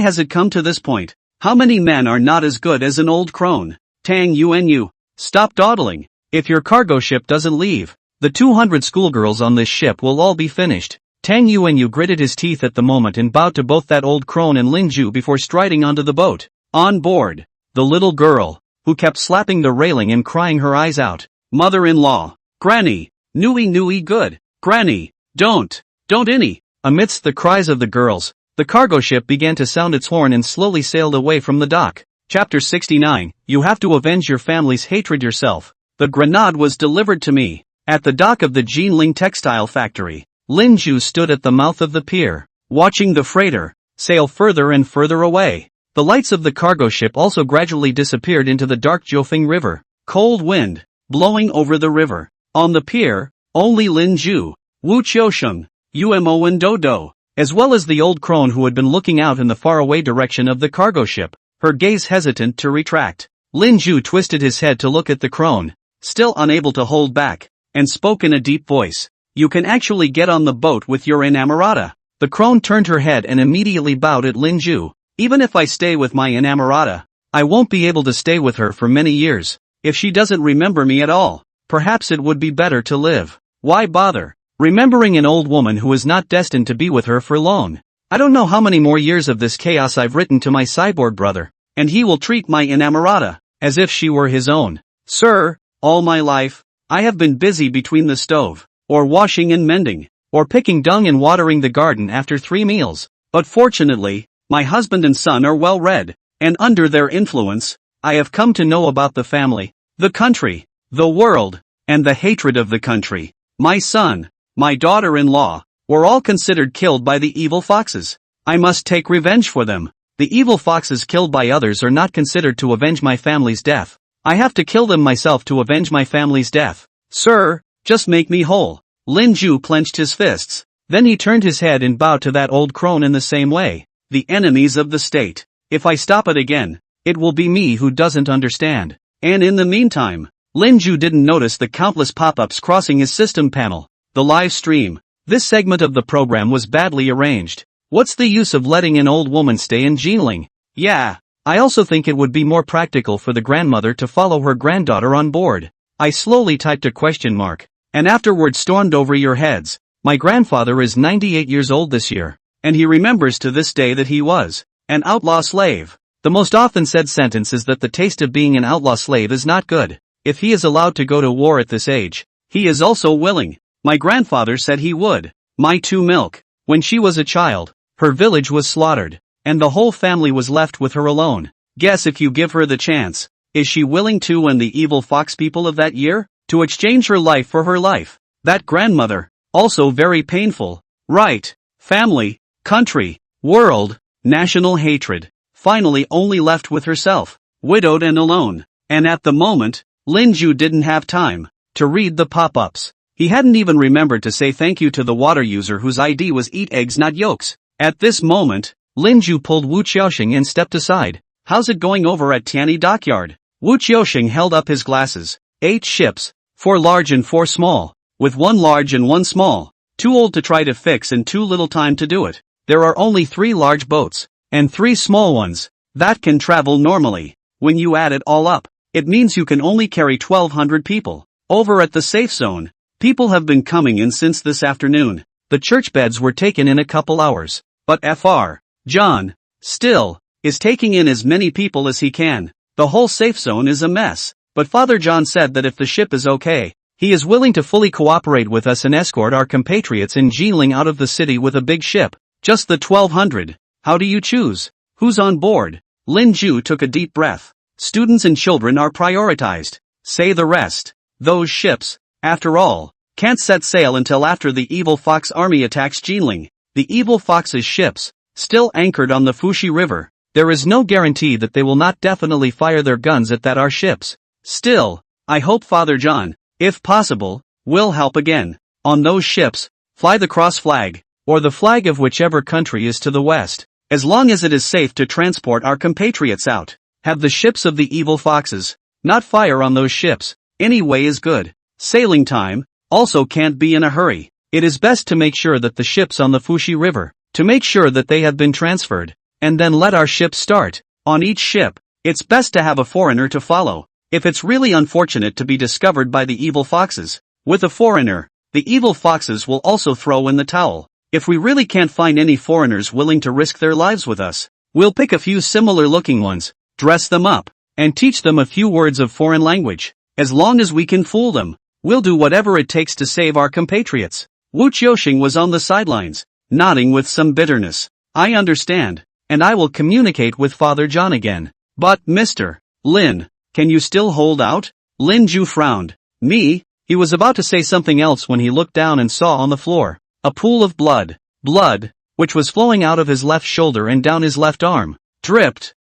has it come to this point? How many men are not as good as an old crone? Tang Yuanyu, stop dawdling. If your cargo ship doesn't leave, the 200 schoolgirls on this ship will all be finished. Tang Yuanyu gritted his teeth at the moment and bowed to both that old crone and Lin Ju before striding onto the boat. On board, the little girl, who kept slapping the railing and crying her eyes out. Mother-in-law, Granny, Nui good, Granny, don't any. Amidst the cries of the girls, the cargo ship began to sound its horn and slowly sailed away from the dock. Chapter 69, You have to avenge your family's hatred yourself. The grenade was delivered to me. At the dock of the Jinling textile factory, Lin Ju stood at the mouth of the pier, watching the freighter sail further and further away. The lights of the cargo ship also gradually disappeared into the dark Jiufeng River. Cold wind, blowing over the river. On the pier, only Lin Ju, Wu Qiusheng, Umo and Dodo, as well as the old crone who had been looking out in the faraway direction of the cargo ship, her gaze hesitant to retract. Lin Ju twisted his head to look at the crone, still unable to hold back, and spoke in a deep voice. You can actually get on the boat with your inamorata. The crone turned her head and immediately bowed at Lin Ju. Even if I stay with my inamorata, I won't be able to stay with her for many years. If she doesn't remember me at all, perhaps it would be better to live. Why bother remembering an old woman who is not destined to be with her for long? I don't know how many more years of this chaos I've written to my cyborg brother, and he will treat my inamorata as if she were his own. Sir, all my life, I have been busy between the stove, or washing and mending, or picking dung and watering the garden after 3 meals. But fortunately, my husband and son are well read, and under their influence, I have come to know about the family, the country, the world, and the hatred of the country. My son, my daughter-in-law, were all considered killed by the evil foxes. I must take revenge for them. The evil foxes killed by others are not considered to avenge my family's death. I have to kill them myself to avenge my family's death. Sir, just make me whole. Lin Ju clenched his fists. Then he turned his head and bowed to that old crone in the same way. The enemies of the state. If I stop it again, it will be me who doesn't understand. And in the meantime, Lin Ju didn't notice the countless pop-ups crossing his system panel. The live stream. This segment of the program was badly arranged. What's the use of letting an old woman stay in Jinling? Yeah, I also think it would be more practical for the grandmother to follow her granddaughter on board. I slowly typed a question mark, and afterwards stormed over your heads. My grandfather is 98 years old this year, and he remembers to this day that he was an outlaw slave. The most often said sentence is that the taste of being an outlaw slave is not good. If he is allowed to go to war at this age, he is also willing. My grandfather said he would. My 2 milk. When she was a child, her village was slaughtered, and the whole family was left with her alone. Guess if you give her the chance, is she willing to and the evil fox people of that year, to exchange her life for her life? That grandmother, also very painful. Right. Family, country, world, national hatred. Finally only left with herself, widowed and alone. And at the moment, Lin Ju didn't have time to read the pop-ups. He hadn't even remembered to say thank you to the water user whose ID was eat eggs not yolks. At this moment, Lin Ju pulled Wu Qiusheng and stepped aside. How's it going over at Tianyi Dockyard? Wu Qiusheng held up his glasses. 8 ships, 4 large and 4 small, with 1 large and 1 small. Too old to try to fix and too little time to do it. There are only 3 large boats, and 3 small ones, that can travel normally. When you add it all up, it means you can only carry 1,200 people. Over at the safe zone, people have been coming in since this afternoon. The church beds were taken in a couple hours. But Fr. John, still, is taking in as many people as he can. The whole safe zone is a mess. But Father John said that if the ship is okay, he is willing to fully cooperate with us and escort our compatriots in Jinling out of the city with a big ship. Just the 1,200. How do you choose? Who's on board? Lin Ju took a deep breath. Students and children are prioritized. Say the rest. Those ships, after all, can't set sail until after the evil fox army attacks Jinling. The evil fox's ships, still anchored on the Fuxi River. There is no guarantee that they will not definitely fire their guns at our ships. Still, I hope Father John, if possible, we'll help again. On those ships, fly the cross flag, or the flag of whichever country is to the west, as long as it is safe to transport our compatriots out. Have the ships of the evil foxes not fire on those ships, any way is good. Sailing time, also can't be in a hurry. It is best to make sure that the ships on the Fushi River, to make sure that they have been transferred, and then let our ship start. On each ship, it's best to have a foreigner to follow, if it's really unfortunate to be discovered by the evil foxes. With a foreigner, the evil foxes will also throw in the towel. If we really can't find any foreigners willing to risk their lives with us, we'll pick a few similar-looking ones, dress them up, and teach them a few words of foreign language. As long as we can fool them, we'll do whatever it takes to save our compatriots. Wu Qiuxing was on the sidelines, nodding with some bitterness. I understand, and I will communicate with Father John again. But, Mr. Lin, can you still hold out? Lin Ju frowned. Me? He was about to say something else when he looked down and saw on the floor a pool of blood. Blood, which was flowing out of his left shoulder and down his left arm, dripped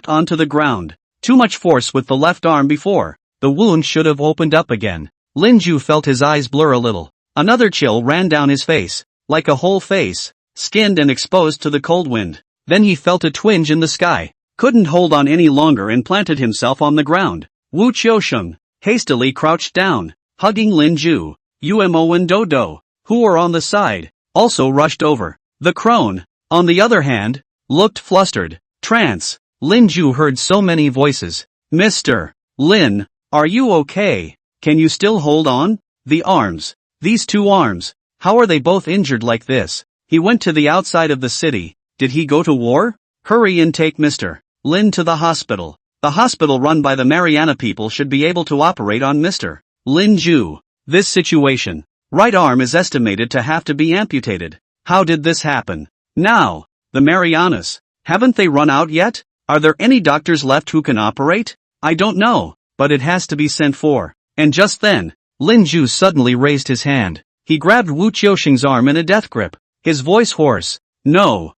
onto the ground. Too much force with the left arm before. The wound should have opened up again. Lin Ju felt his eyes blur a little. Another chill ran down his face, like a whole face, skinned and exposed to the cold wind. Then he felt a twinge in the sky, couldn't hold on any longer and planted himself on the ground. Wu Qiuxing hastily crouched down, hugging Lin Ju. Umo and Dodo, who were on the side, also rushed over. The crone, on the other hand, looked flustered. Trance. Lin Ju heard so many voices. Mr. Lin, are you okay? Can you still hold on? The arms. These two arms. How are they both injured like this? He went to the outside of the city. Did he go to war? Hurry and take Mr. Lin to the hospital. The hospital run by the Mariana people should be able to operate on Mr. Lin Ju. This situation. Right arm is estimated to have to be amputated. How did this happen? Now, the Marianas. Haven't they run out yet? Are there any doctors left who can operate? I don't know, but it has to be sent for. And just then, Lin Ju suddenly raised his hand. He grabbed Wu Qiuxing's arm in a death grip, his voice hoarse. No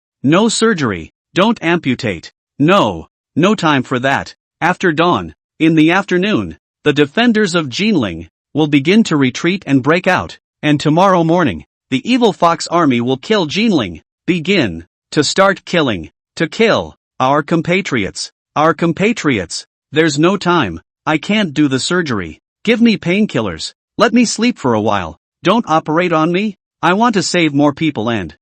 surgery, don't amputate. No time for that. After dawn, in the afternoon, the defenders of Jinling will begin to retreat and break out, and tomorrow morning, the evil fox army will kill Jinling. Begin to start killing, to kill our compatriots. Our compatriots. There's no time. I can't do the surgery. Give me painkillers. Let me sleep for a while. Don't operate on me. I want to save more people and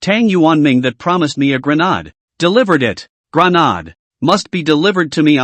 Tang Yuanming that promised me a grenade. Delivered it. Grenade. Must be delivered to me.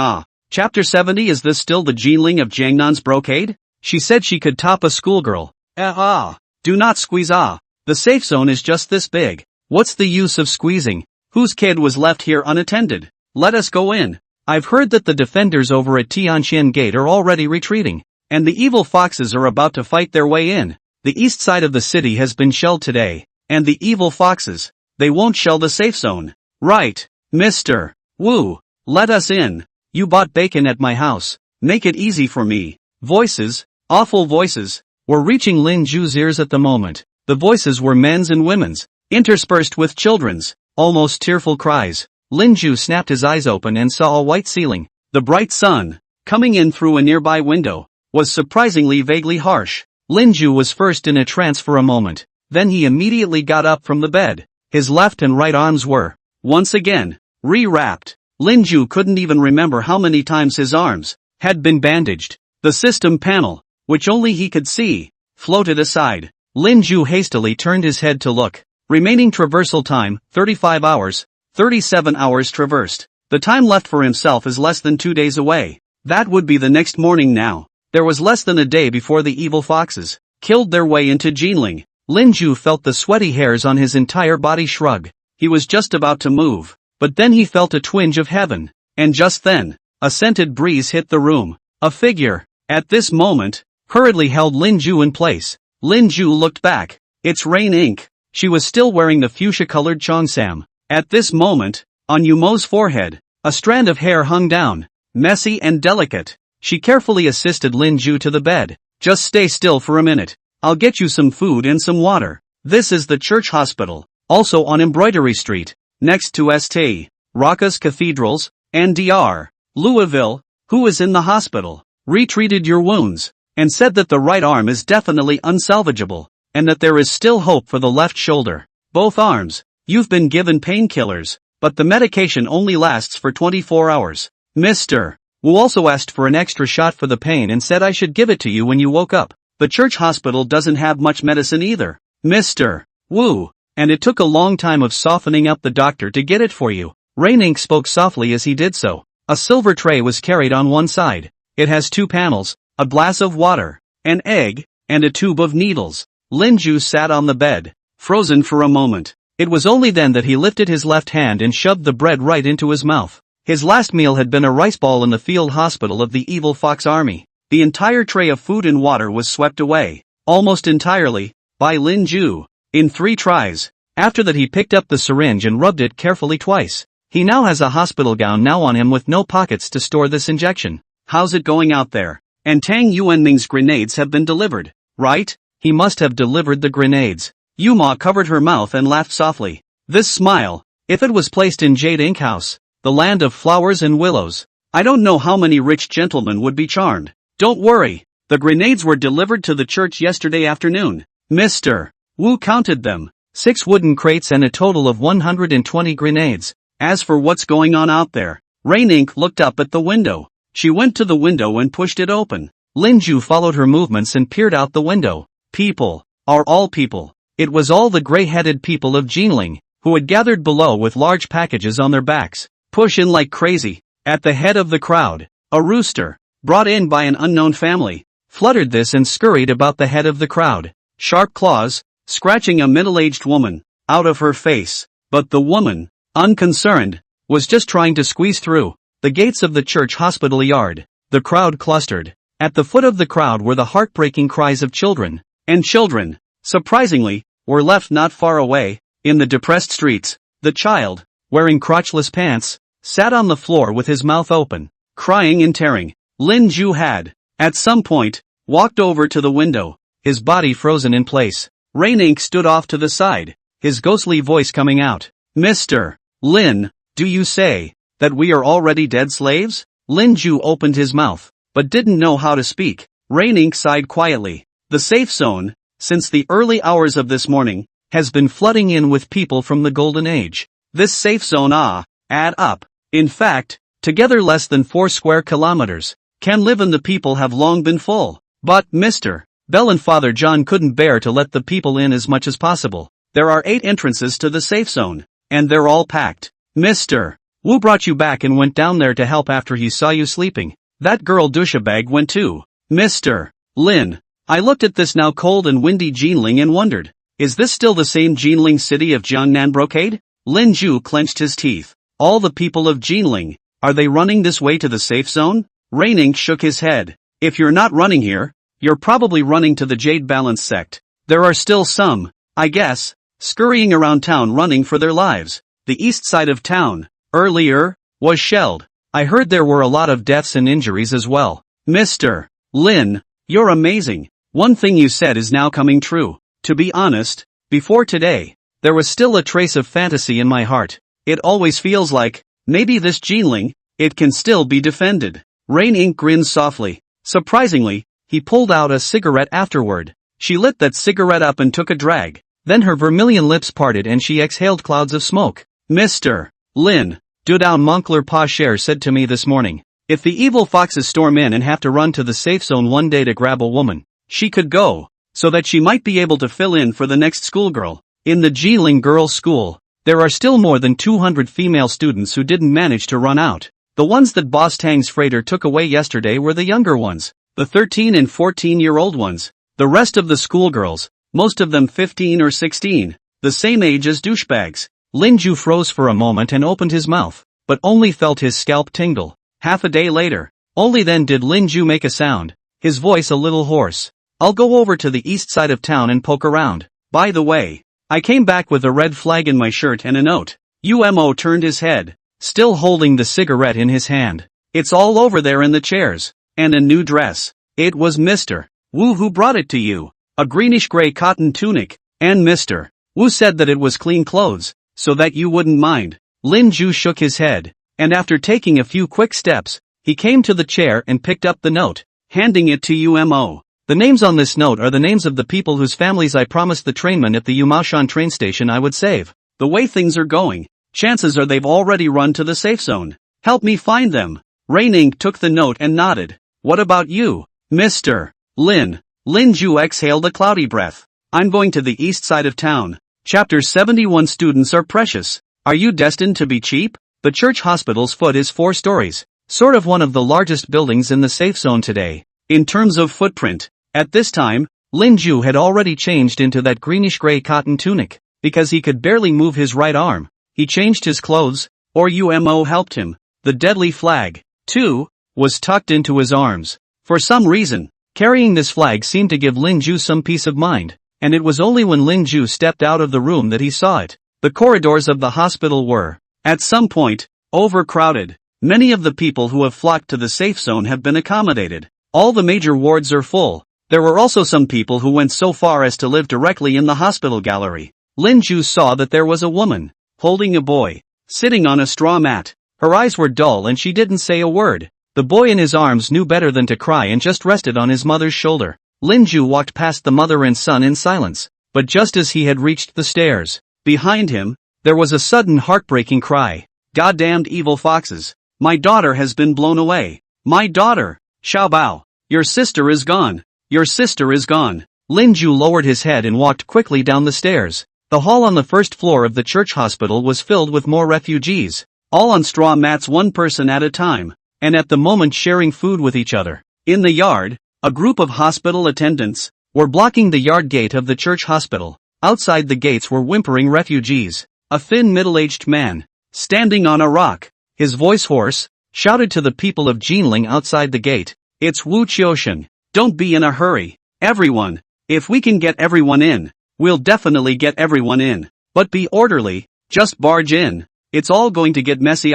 Chapter 70. Is this still the Jinling of Jiangnan's brocade? She said she could top a schoolgirl. Do not squeeze. The safe zone is just this big. What's the use of squeezing? Whose kid was left here unattended? Let us go in. I've heard that the defenders over at Tianqian Gate are already retreating, and the evil foxes are about to fight their way in. The east side of the city has been shelled today, and the evil foxes, they won't shell the safe zone. Right, Mr. Wu, let us in. You bought bacon at my house. Make it easy for me. Voices, awful voices, were reaching Lin Ju's ears at the moment. The voices were men's and women's, interspersed with children's, almost tearful cries. Lin Ju snapped his eyes open and saw a white ceiling. The bright sun, coming in through a nearby window, was surprisingly vaguely harsh. Lin Ju was first in a trance for a moment, then he immediately got up from the bed. His left and right arms were, once again, re-wrapped. Lin Ju couldn't even remember how many times his arms had been bandaged. The system panel, which only he could see, floated aside. Lin Ju hastily turned his head to look. Remaining traversal time, 35 hours, 37 hours traversed. The time left for himself is less than 2 days away. That would be the next morning now. There was less than a day before the evil foxes killed their way into Jinling. Lin Ju felt the sweaty hairs on his entire body shrug. He was just about to move, but then he felt a twinge of heaven. And just then, a scented breeze hit the room. A figure, at this moment, hurriedly held Lin Ju in place. Lin Ju looked back. It's Rain Inc. She was still wearing the fuchsia-colored cheongsam. At this moment, on Yumo's forehead, a strand of hair hung down, messy and delicate. She carefully assisted Lin Ju to the bed. Just stay still for a minute. I'll get you some food and some water. This is the church hospital, also on Embroidery Street, next to St. Rocca's Cathedrals, and Dr. Louisville, who is in the hospital. Retreated your wounds. and said that the right arm is definitely unsalvageable, and that there is still hope for the left shoulder. Both arms. You've been given painkillers, but the medication only lasts for 24 hours. Mr. Wu also asked for an extra shot for the pain and said I should give it to you when you woke up. The church hospital doesn't have much medicine either. Mr. Wu. And it took a long time of softening up the doctor to get it for you. Reuniting spoke softly as he did so. A silver tray was carried on one side. It has 2 panels, a glass of water, an egg, and a tube of needles. Linju sat on the bed, frozen for a moment. It was only then that he lifted his left hand and shoved the bread right into his mouth. His last meal had been a rice ball in the field hospital of the evil fox army. The entire tray of food and water was swept away, almost entirely, by Linju, in 3 tries. After that he picked up the syringe and rubbed it carefully twice. He now has a hospital gown now on him with no pockets to store this injection. How's it going out there? And Tang Yuanming's grenades have been delivered, right? He must have delivered the grenades. Yuma covered her mouth and laughed softly. This smile, if it was placed in Jade Ink House, the land of flowers and willows, I don't know how many rich gentlemen would be charmed. Don't worry, the grenades were delivered to the church yesterday afternoon. Mr. Wu counted them, 6 wooden crates and a total of 120 grenades. As for what's going on out there, Reuniting looked up at the window. She went to the window and pushed it open. Linju followed her movements and peered out the window. People, are all people. It was all the gray-headed people of Jinling, who had gathered below with large packages on their backs. Push in like crazy. At the head of the crowd, a rooster, brought in by an unknown family, fluttered this and scurried about the head of the crowd. Sharp claws, scratching a middle-aged woman, out of her face. But the woman, unconcerned, was just trying to squeeze through the gates of the church hospital yard. The crowd clustered. At the foot of the crowd were the heartbreaking cries of children. And children, surprisingly, were left not far away, in the depressed streets. The child, wearing crotchless pants, sat on the floor with his mouth open, crying and tearing. Linju had, at some point, walked over to the window, his body frozen in place. Reuniting stood off to the side, his ghostly voice coming out. Mr. Lin, do you say that we are already dead slaves? Linju opened his mouth, but didn't know how to speak. Reuniting sighed quietly. The safe zone, since the early hours of this morning, has been flooding in with people from the Golden Age. This safe zone add up. In fact, together less than 4 square kilometers, can live and the people have long been full. But, Mr. Bell and Father John couldn't bear to let the people in as much as possible. There are 8 entrances to the safe zone, and they're all packed. Mr. Wu brought you back and went down there to help after he saw you sleeping. That girl douchebag went too. Mr. Lin. I looked at this now cold and windy Jinling and wondered, is this still the same Jinling city of Jiangnan brocade? Linju clenched his teeth. All the people of Jinling, are they running this way to the safe zone? Reuniting shook his head. If you're not running here, you're probably running to the Jade Balance sect. There are still some, I guess, scurrying around town running for their lives. The east side of town, earlier, was shelled. I heard there were a lot of deaths and injuries as well. Mr. Lin, you're amazing. One thing you said is now coming true. To be honest, before today, there was still a trace of fantasy in my heart. It always feels like, maybe this Jinling, it can still be defended. Reuniting grinned softly. Surprisingly, he pulled out a cigarette afterward. She lit that cigarette up and took a drag. Then her vermilion lips parted and she exhaled clouds of smoke. Mr. Lin, Dudao Moncler Pa Cher said to me this morning, if the evil foxes storm in and have to run to the safe zone one day to grab a woman, she could go, so that she might be able to fill in for the next schoolgirl. In the Jiling Girls' School, there are still more than 200 female students who didn't manage to run out. The ones that Boss Tang's freighter took away yesterday were the younger ones, the 13 and 14-year-old ones. The rest of the schoolgirls, most of them 15 or 16, the same age as douchebags. Linju froze for a moment and opened his mouth, but only felt his scalp tingle. Half a day later, only then did Linju make a sound, his voice a little hoarse. I'll go over to the east side of town and poke around. By the way, I came back with a red flag in my shirt and a note. Umo turned his head, still holding the cigarette in his hand. It's all over there in the chairs. And a new dress. It was Mr. Wu who brought it to you. A greenish-gray cotton tunic. And Mr. Wu said that it was clean clothes, so that you wouldn't mind. Linju shook his head, and after taking a few quick steps, he came to the chair and picked up the note, handing it to Umo. The names on this note are the names of the people whose families I promised the trainman at the Yumaoshan train station I would save. The way things are going, chances are they've already run to the safe zone. Help me find them. Reuniting took the note and nodded. What about you, Mr. Lin? Lin Ju exhaled a cloudy breath. I'm going to the east side of town. Chapter 71. Students are precious. Are you destined to be cheap? The church hospital's foot is 4 stories. Sort of one of the largest buildings in the safe zone today. In terms of footprint. At this time, Lin Ju had already changed into that greenish-gray cotton tunic. Because he could barely move his right arm, he changed his clothes, or UMO helped him. The deadly flag, too, was tucked into his arms. For some reason, carrying this flag seemed to give Lin Ju some peace of mind, and it was only when Lin Ju stepped out of the room that he saw it. The corridors of the hospital were, at some point, overcrowded. Many of the people who have flocked to the safe zone have been accommodated. All the major wards are full. There were also some people who went so far as to live directly in the hospital gallery. Lin Ju saw that there was a woman, holding a boy, sitting on a straw mat. Her eyes were dull and she didn't say a word. The boy in his arms knew better than to cry and just rested on his mother's shoulder. Lin Ju walked past the mother and son in silence, but just as he had reached the stairs, behind him, there was a sudden heartbreaking cry. Goddamned evil foxes. My daughter has been blown away. My daughter, Xiaobao. Your sister is gone. Your sister is gone. Lin Ju lowered his head and walked quickly down the stairs. The hall on the first floor of the church hospital was filled with more refugees, all on straw mats, one person at a time, and at the moment sharing food with each other. In the yard, a group of hospital attendants were blocking the yard gate of the church hospital. Outside the gates were whimpering refugees. A thin middle-aged man, standing on a rock, his voice hoarse, shouted to the people of Jinling outside the gate. It's Wu Qiusheng. Don't be in a hurry. Everyone. If we can get everyone in, we'll definitely get everyone in. But be orderly, just barge in. It's all going to get messy.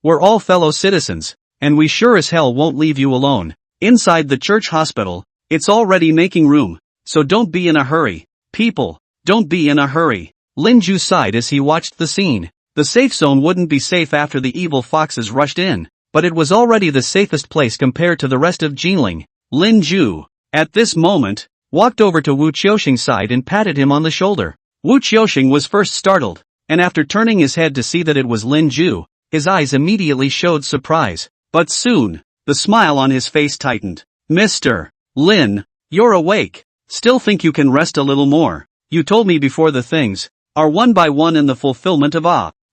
We're all fellow citizens, and we sure as hell won't leave you alone. Inside the church hospital, it's already making room, so don't be in a hurry. People, don't be in a hurry. Lin Ju sighed as he watched the scene. The safe zone wouldn't be safe after the evil foxes rushed in, but it was already the safest place compared to the rest of Jinling. Lin Ju, at this moment, walked over to Wu Qiusheng's side and patted him on the shoulder. Wu Qiusheng was first startled, and after turning his head to see that it was Lin Ju, his eyes immediately showed surprise. But soon, the smile on his face tightened. Mr. Lin, you're awake. Still think you can rest a little more. You told me before the things are one by one in the fulfillment of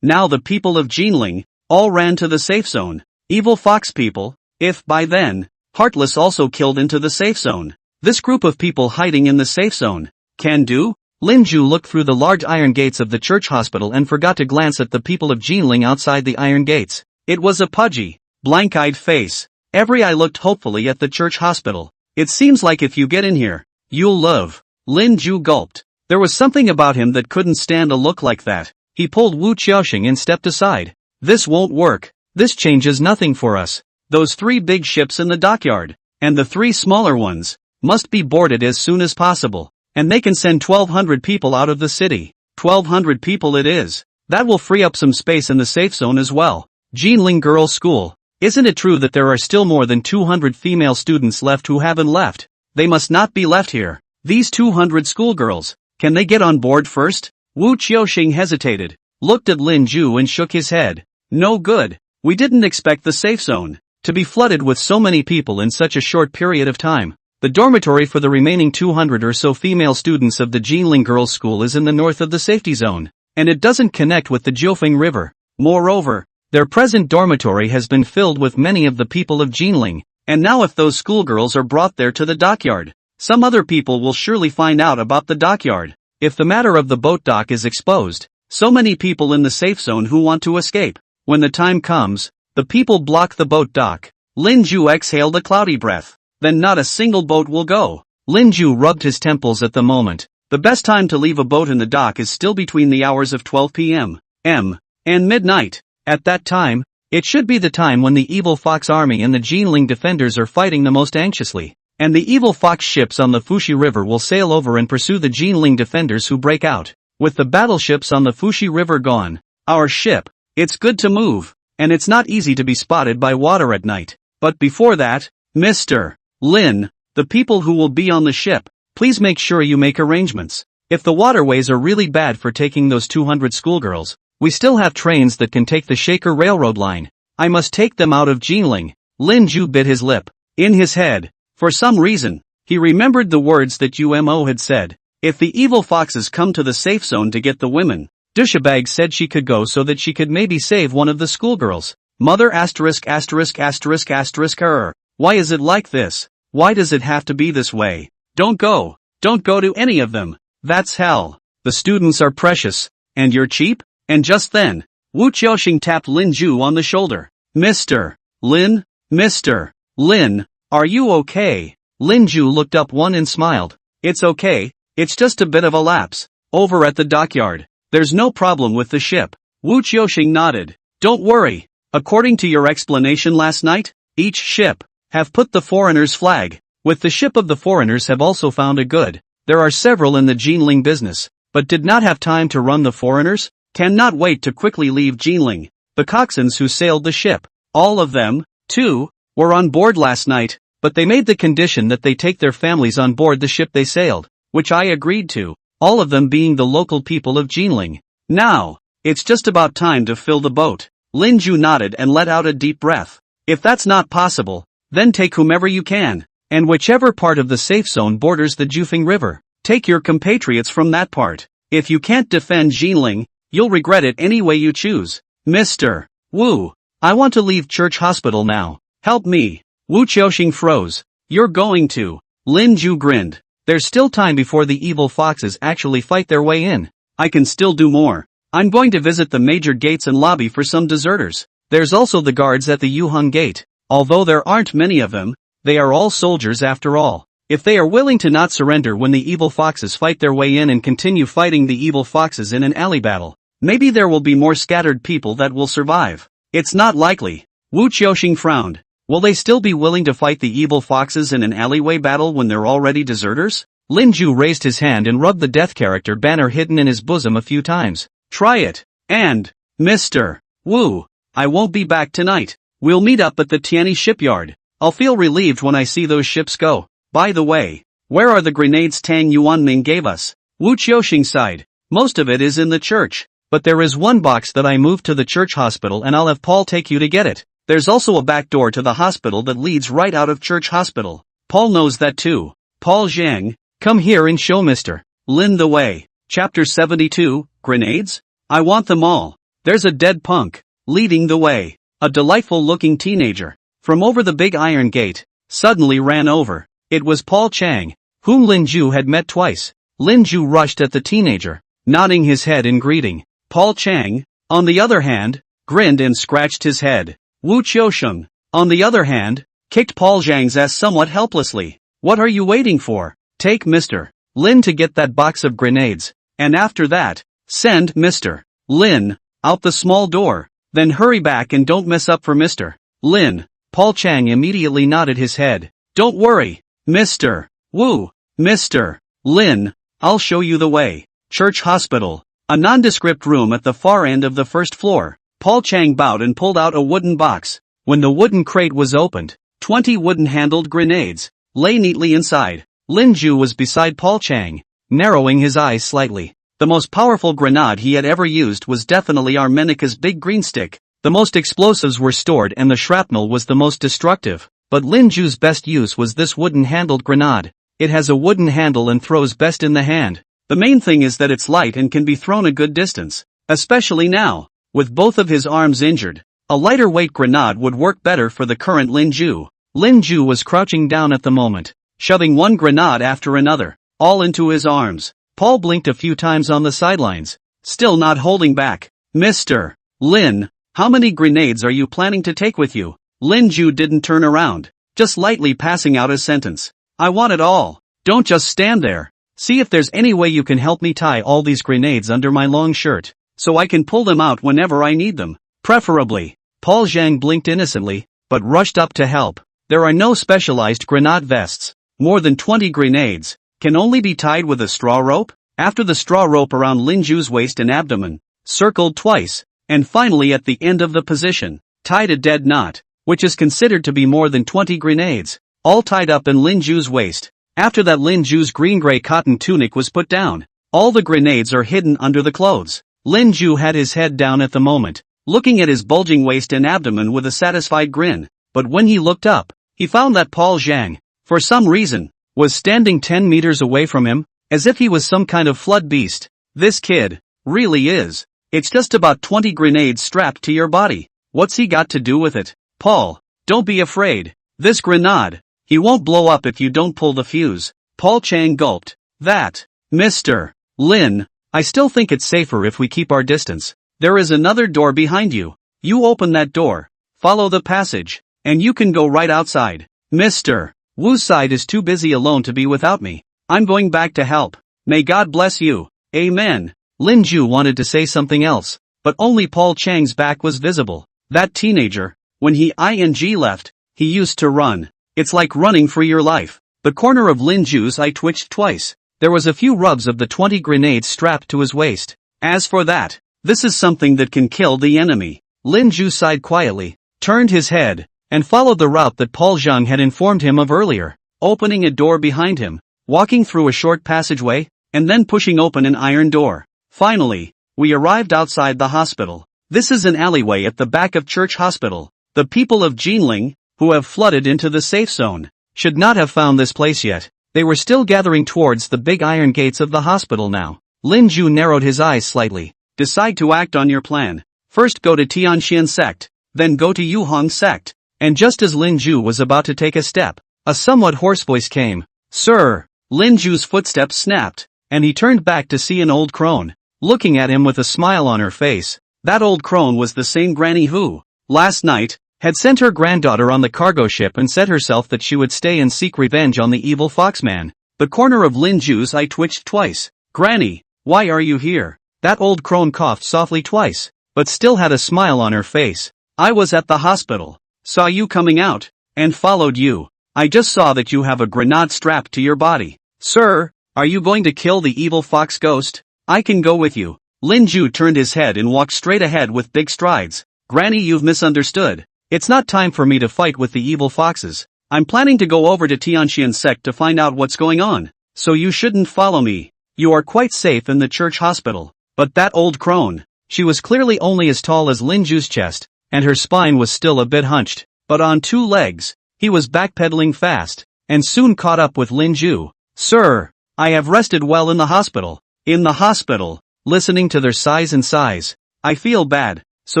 Now the people of Jinling all ran to the safe zone. Evil fox people, if by then, Heartless also killed into the safe zone. This group of people hiding in the safe zone can do? Lin Ju looked through the large iron gates of the church hospital and forgot to glance at the people of Jinling outside the iron gates. It was a pudgy, blank-eyed face. Every eye looked hopefully at the church hospital. It seems like if you get in here, you'll live. Lin Ju gulped. There was something about him that couldn't stand a look like that. He pulled Wu Qiusheng and stepped aside. This won't work. This changes nothing for us. Those 3 big ships in the dockyard, and the 3 smaller ones, must be boarded as soon as possible. And they can send 1,200 people out of the city. 1,200 people it is. That will free up some space in the safe zone as well. Jinling Girls' School. Isn't it true that there are still more than 200 female students left who haven't left? They must not be left here. These 200 schoolgirls, can they get on board first? Wu Qiusheng hesitated, looked at Lin Ju and shook his head. No good. We didn't expect the safe zone to be flooded with so many people in such a short period of time. The dormitory for the remaining 200 or so female students of the Jinling Girls' School is in the north of the safety zone, and it doesn't connect with the Jiufeng River. Moreover, their present dormitory has been filled with many of the people of Jinling, and now if those schoolgirls are brought there to the dockyard, some other people will surely find out about the dockyard. If the matter of the boat dock is exposed, so many people in the safe zone who want to escape. When the time comes, the people block the boat dock. Lin Ju exhaled a cloudy breath. Then not a single boat will go. Lin Ju rubbed his temples at the moment. The best time to leave a boat in the dock is still between the hours of 12 p.m. and midnight. At that time, it should be the time when the evil fox army and the Jinling defenders are fighting the most anxiously. And the evil fox ships on the Fuxi River will sail over and pursue the Jinling defenders who break out. With the battleships on the Fuxi River gone, our ship, it's good to move, and it's not easy to be spotted by water at night. But before that, Mr. Lin, The people who will be on the ship, please make sure you make arrangements. If the waterways are really bad for taking those 200 schoolgirls, we still have trains that can take the Shaker Railroad line. I must take them out of Jinling. Lin Ju bit his lip. In his head, for some reason, he remembered the words that Umo had said. If the evil foxes come to the safe zone to get the women, Dushabag said she could go so that she could maybe save one of the schoolgirls. Mother asterisk asterisk asterisk asterisk error. Why is it like this? Why does it have to be this way? Don't go. Don't go to any of them. That's hell. The students are precious. And you're cheap? And just then, Wu Qiuxing tapped Lin Ju on the shoulder. Mr. Lin? Mr. Lin, are you okay? Lin Ju looked up and smiled. It's okay, it's just a bit of a lapse. Over at the dockyard, there's no problem with the ship. Wu Qiuxing nodded. Don't worry. According to your explanation last night, each ship have put the foreigner's flag. With the ship of the foreigners have also found a good. There are several in the Jinling business, but did not have time to run the foreigners. Cannot wait to quickly leave Jinling. The coxswains who sailed the ship, all of them, too, were on board last night, but they made the condition that they take their families on board the ship they sailed, which I agreed to, all of them being the local people of Jinling. Now, it's just about time to fill the boat. Lin Ju nodded and let out a deep breath. If that's not possible, then take whomever you can, and whichever part of the safe zone borders the Jufeng River. Take your compatriots from that part. If you can't defend Jinling, you'll regret it any way you choose. Mr. Wu, I want to leave Church Hospital now. Help me. Wu Qiuxing froze. You're going to. Lin Ju grinned. There's still time before the evil foxes actually fight their way in. I can still do more. I'm going to visit the major gates and lobby for some deserters. There's also the guards at the Yuheng gate. Although there aren't many of them, they are all soldiers after all. If they are willing to not surrender when the evil foxes fight their way in and continue fighting the evil foxes in an alley battle, maybe there will be more scattered people that will survive. It's not likely. Wu Qiuxing frowned. Will they still be willing to fight the evil foxes in an alleyway battle when they're already deserters? Lin Ju raised his hand and rubbed the death character banner hidden in his bosom a few times. Try it. And, Mr. Wu, I won't be back tonight. We'll meet up at the Tianyi shipyard. I'll feel relieved when I see those ships go. By the way, where are the grenades Tang Yuanming gave us? Wu Qiuxing sighed. Most of it is in the church. But there is one box that I moved to the church hospital and I'll have Paul take you to get it. There's also a back door to the hospital that leads right out of church hospital. Paul knows that too. Paul Zhang, come here and show Mr. Lin the way. Chapter 72, Grenades? I want them all. There's a dead punk, leading the way. A delightful looking teenager, from over the big iron gate, suddenly ran over. It was Paul Chang, whom Lin Ju had met twice. Lin Ju rushed at the teenager, nodding his head in greeting. Paul Chang, on the other hand, grinned and scratched his head. Wu Qiuxing, on the other hand, kicked Paul Zhang's ass somewhat helplessly. What are you waiting for? Take Mr. Lin to get that box of grenades, and after that, send Mr. Lin out the small door, then hurry back and don't mess up for Mr. Lin. Paul Chang immediately nodded his head. Don't worry, Mr. Wu. Mr. Lin, I'll show you the way. Church Hospital. A nondescript room at the far end of the first floor. Paul Chang bowed and pulled out a wooden box. When the wooden crate was opened, 20 wooden-handled grenades lay neatly inside. Lin Ju was beside Paul Chang, narrowing his eyes slightly. The most powerful grenade he had ever used was definitely Armenica's big green stick. The most explosives were stored and the shrapnel was the most destructive. But Lin Ju's best use was this wooden-handled grenade. It has a wooden handle and throws best in the hand. The main thing is that it's light and can be thrown a good distance. Especially now, with both of his arms injured. A lighter weight grenade would work better for the current Lin Ju. Lin Ju was crouching down at the moment, shoving one grenade after another, all into his arms. Paul blinked a few times on the sidelines, still not holding back. Mr. Lin, how many grenades are you planning to take with you? Lin Ju didn't turn around, just lightly passing out a sentence. I want it all. Don't just stand there. See if there's any way you can help me tie all these grenades under my long shirt, so I can pull them out whenever I need them. Preferably. Paul Zhang blinked innocently, but rushed up to help. There are no specialized grenade vests. More than 20 grenades can only be tied with a straw rope. After the straw rope around Lin Ju's waist and abdomen, circled twice, and finally at the end of the position, tied a dead knot, which is considered to be more than 20 grenades. all tied up in Lin Ju's waist. After that, Lin Ju's green-gray cotton tunic was put down. All the grenades are hidden under the clothes. Lin Ju had his head down at the moment, looking at his bulging waist and abdomen with a satisfied grin. But when he looked up, he found that Paul Zhang, for some reason, was standing 10 meters away from him, as if he was some kind of flood beast. This kid really is. It's just about 20 grenades strapped to your body. What's he got to do with it? Paul, don't be afraid. This grenade, he won't blow up if you don't pull the fuse. Paul Chang gulped. That, Mr. Lin, I still think it's safer if we keep our distance. There is another door behind you. You open that door, follow the passage, and you can go right outside. Mr. Wu's side is too busy alone to be without me. I'm going back to help. May God bless you. Amen. Lin Ju wanted to say something else, but only Paul Chang's back was visible. That teenager, when he left, he used to run. It's like running for your life. The corner of Lin Ju's eye twitched twice. There was a few rubs of the 20 grenades strapped to his waist. As for that, this is something that can kill the enemy. Lin Ju sighed quietly, turned his head, and followed the route that Paul Zhang had informed him of earlier, opening a door behind him, walking through a short passageway, and then pushing open an iron door. Finally, we arrived outside the hospital. This is an alleyway at the back of Church Hospital. The people of Jinling, who have flooded into the safe zone, should not have found this place yet. They were still gathering towards the big iron gates of the hospital now. Lin Ju narrowed his eyes slightly. Decide to act on your plan. First go to Tianxian sect, then go to Yuhong sect. And just as Lin Ju was about to take a step, a somewhat hoarse voice came. Sir! Lin Ju's footsteps snapped, and he turned back to see an old crone, looking at him with a smile on her face. That old crone was the same granny who, last night, had sent her granddaughter on the cargo ship and said herself that she would stay and seek revenge on the evil foxman. The corner of Lin Ju's eye twitched twice. Granny, why are you here? That old crone coughed softly twice, but still had a smile on her face. I was at the hospital, saw you coming out, and followed you. I just saw that you have a grenade strapped to your body. Sir, are you going to kill the evil fox ghost? I can go with you. Lin Ju turned his head and walked straight ahead with big strides. Granny, you've misunderstood. It's not time for me to fight with the evil foxes. I'm planning to go over to Tianxian sect to find out what's going on, so you shouldn't follow me. You are quite safe in the church hospital. But that old crone, she was clearly only as tall as Lin Ju's chest, and her spine was still a bit hunched, but on two legs. He was backpedaling fast, and soon caught up with Lin Ju. Sir, I have rested well in the hospital. In the hospital, listening to their sighs and sighs. I feel bad, so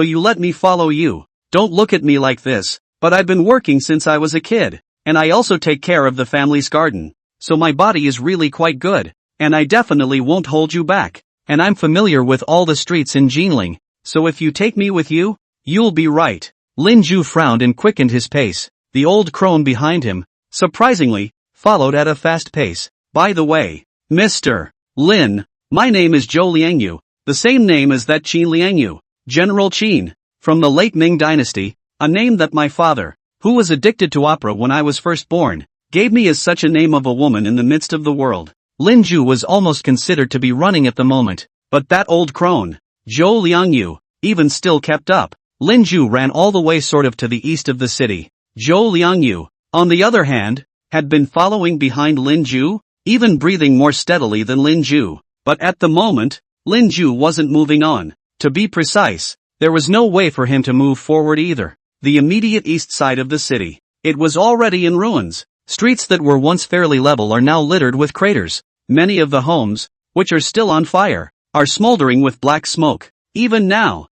you let me follow you. Don't look at me like this, but I've been working since I was a kid, and I also take care of the family's garden, so my body is really quite good, and I definitely won't hold you back, and I'm familiar with all the streets in Jinling, so if you take me with you, you'll be right. Lin Ju frowned and quickened his pace. The old crone behind him, surprisingly, followed at a fast pace. By the way, Mr. Lin, my name is Zhou Liangyu, the same name as that Qin Liangyu, General Qin, from the late Ming dynasty, a name that my father, who was addicted to opera when I was first born, gave me as such a name of a woman in the midst of the world. Lin Ju was almost considered to be running at the moment, but that old crone, Zhou Liangyu, even still kept up. Lin Ju ran all the way sort of to the east of the city. Zhou Liangyu, on the other hand, had been following behind Lin Ju, even breathing more steadily than Lin Ju. But at the moment, Lin Ju wasn't moving on. To be precise, there was no way for him to move forward either. The immediate east side of the city, it was already in ruins. Streets that were once fairly level are now littered with craters. Many of the homes, which are still on fire, are smoldering with black smoke. Even now,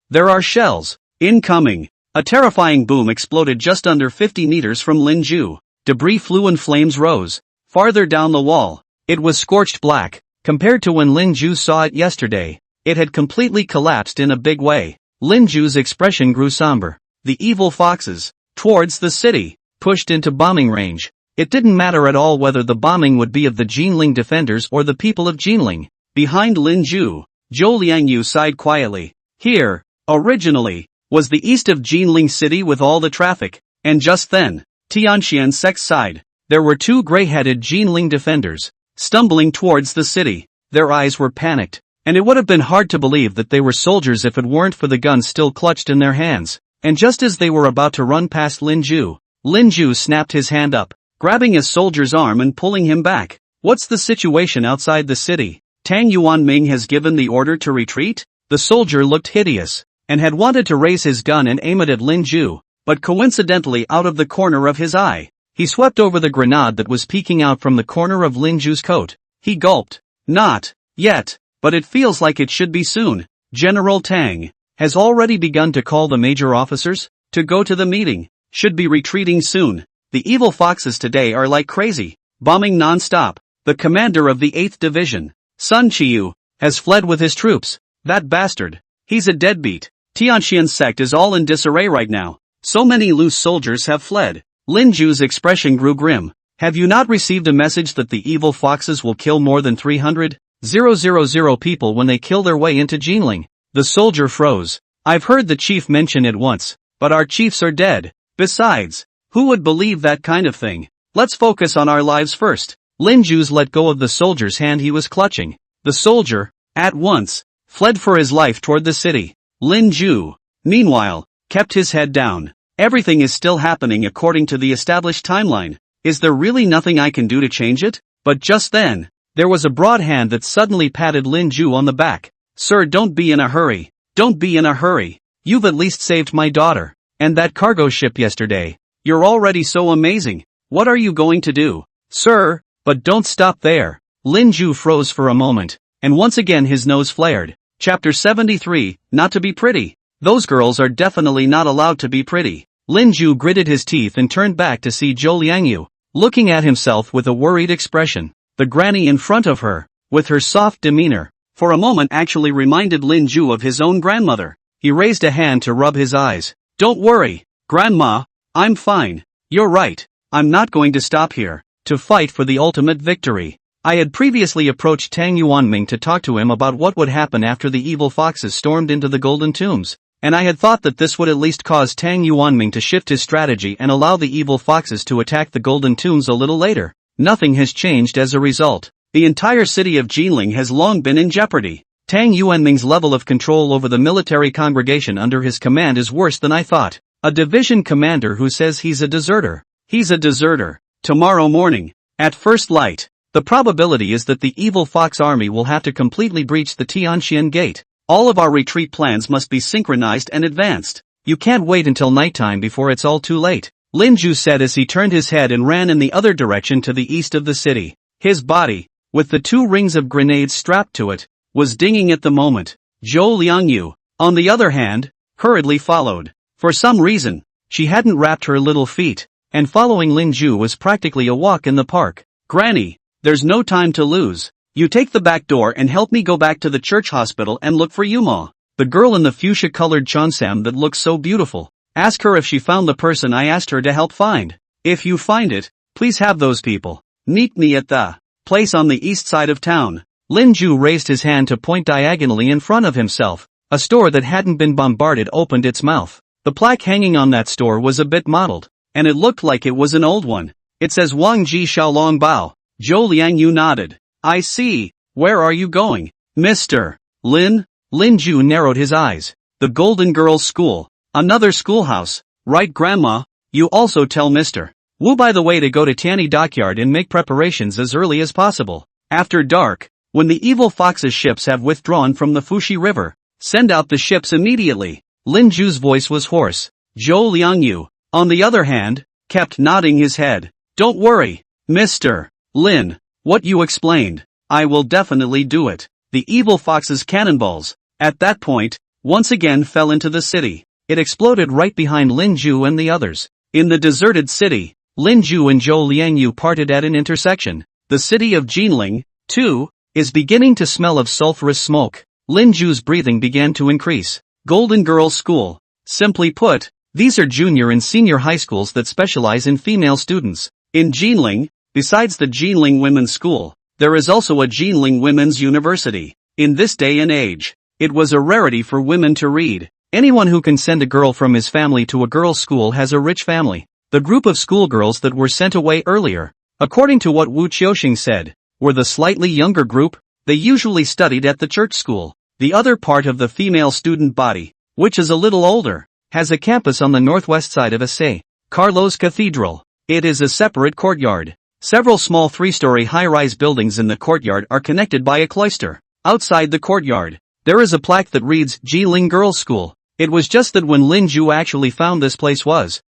there are shells incoming. A terrifying boom exploded just under 50 meters from Lin Ju. Debris flew and flames rose. Farther down the wall, it was scorched black. Compared to when Lin Ju saw it yesterday, it had completely collapsed in a big way. Lin Ju's expression grew somber. The evil foxes, towards the city, pushed into bombing range. It didn't matter at all whether the bombing would be of the Jinling defenders or the people of Jinling. Behind Lin Ju, Zhou Liangyu sighed quietly. Here, originally, was the east of Jinling city with all the traffic, and just then, Tianxian sect's side, there were two gray-headed Jinling defenders, stumbling towards the city. Their eyes were panicked, and it would have been hard to believe that they were soldiers if it weren't for the guns still clutched in their hands. And just as they were about to run past Lin Ju, Lin Ju snapped his hand up, grabbing a soldier's arm and pulling him back. What's the situation outside the city? Tang Yuanming has given the order to retreat? The soldier looked hideous, and had wanted to raise his gun and aim it at Lin Ju, but coincidentally out of the corner of his eye, he swept over the grenade that was peeking out from the corner of Lin Ju's coat. He gulped. Not yet, but it feels like it should be soon. General Tang has already begun to call the major officers to go to the meeting. Should be retreating soon. The evil foxes today are like crazy, bombing non-stop. The commander of the 8th Division, Sun Qiu, has fled with his troops. That bastard. He's a deadbeat. Tianxian's sect is all in disarray right now. So many loose soldiers have fled. Lin Ju's expression grew grim. Have you not received a message that the evil foxes will kill more than 300,000 people when they kill their way into Jinling? The soldier froze. I've heard the chief mention it once, but our chiefs are dead. Besides, who would believe that kind of thing? Let's focus on our lives first. Lin Ju's let go of the soldier's hand he was clutching. The soldier, at once, fled for his life toward the city. Lin Ju, meanwhile, kept his head down. Everything is still happening according to the established timeline. Is there really nothing I can do to change it? But just then, there was a broad hand that suddenly patted Lin Ju on the back. Sir, don't be in a hurry. Don't be in a hurry. You've at least saved my daughter. And that cargo ship yesterday. You're already so amazing. What are you going to do? Sir, but don't stop there. Lin Ju froze for a moment, and once again his nose flared. Chapter 73, Not to be pretty. Those girls are definitely not allowed to be pretty. Lin Ju gritted his teeth and turned back to see Zhou Liangyu, looking at himself with a worried expression. The granny in front of her, with her soft demeanor, for a moment actually reminded Lin Ju of his own grandmother. He raised a hand to rub his eyes. Don't worry, Grandma, I'm fine. You're right, I'm not going to stop here to fight for the ultimate victory. I had previously approached Tang Yuanming to talk to him about what would happen after the evil foxes stormed into the Golden Tombs, and I had thought that this would at least cause Tang Yuanming to shift his strategy and allow the evil foxes to attack the Golden Tombs a little later. Nothing has changed as a result. The entire city of Jinling has long been in jeopardy. Tang Yuanming's level of control over the military congregation under his command is worse than I thought. A division commander who says he's a deserter. He's a deserter. Tomorrow morning, at first light, the probability is that the evil fox army will have to completely breach the Tianxian gate. All of our retreat plans must be synchronized and advanced. You can't wait until nighttime before it's all too late, Lin Ju said as he turned his head and ran in the other direction to the east of the city. His body, with the 2 rings of grenades strapped to it, was dinging at the moment. Zhou Liangyu, on the other hand, hurriedly followed. For some reason, she hadn't wrapped her little feet, and following Lin Ju was practically a walk in the park. Granny, there's no time to lose. You take the back door and help me go back to the church hospital and look for Yuma, the girl in the fuchsia-colored cheongsam that looks so beautiful. Ask her if she found the person I asked her to help find. If you find it, please have those people meet me at the place on the east side of town. Lin Ju raised his hand to point diagonally in front of himself. A store that hadn't been bombarded opened its mouth. The plaque hanging on that store was a bit mottled, and it looked like it was an old one. It says Wang Ji Xiaolong Bao. Zhou Liangyu nodded. I see. Where are you going, Mr. Lin? Lin Ju narrowed his eyes. The Golden Girls' School. Another schoolhouse. Right, Grandma? You also tell Mr. Wu by the way to go to Tianyi Dockyard and make preparations as early as possible. After dark, when the evil fox's ships have withdrawn from the Fuxi River, send out the ships immediately. Lin Ju's voice was hoarse. Zhou Liangyu, on the other hand, kept nodding his head. Don't worry, Mr. Lin. What you explained, I will definitely do it. The evil fox's cannonballs, at that point, once again fell into the city. It exploded right behind Lin Ju and the others. In the deserted city, Lin Ju and Zhou Liangyu parted at an intersection. The city of Jinling, too, is beginning to smell of sulfurous smoke. Lin Ju's breathing began to increase. Golden Girls' School. Simply put, these are junior and senior high schools that specialize in female students. In Jinling, besides the Jinling Women's School, there is also a Jinling Women's University. In this day and age, it was a rarity for women to read. Anyone who can send a girl from his family to a girls' school has a rich family. The group of schoolgirls that were sent away earlier, according to what Wu Qiuxing said, were the slightly younger group. They usually studied at the church school. The other part of the female student body, which is a little older, has a campus on the northwest side of Asai. Carlos Cathedral. It is a separate courtyard. Several small three-story high-rise buildings in the courtyard are connected by a cloister. Outside the courtyard, there is a plaque that reads Jiling Girls' School. It was just that when Lin Ju actually found this place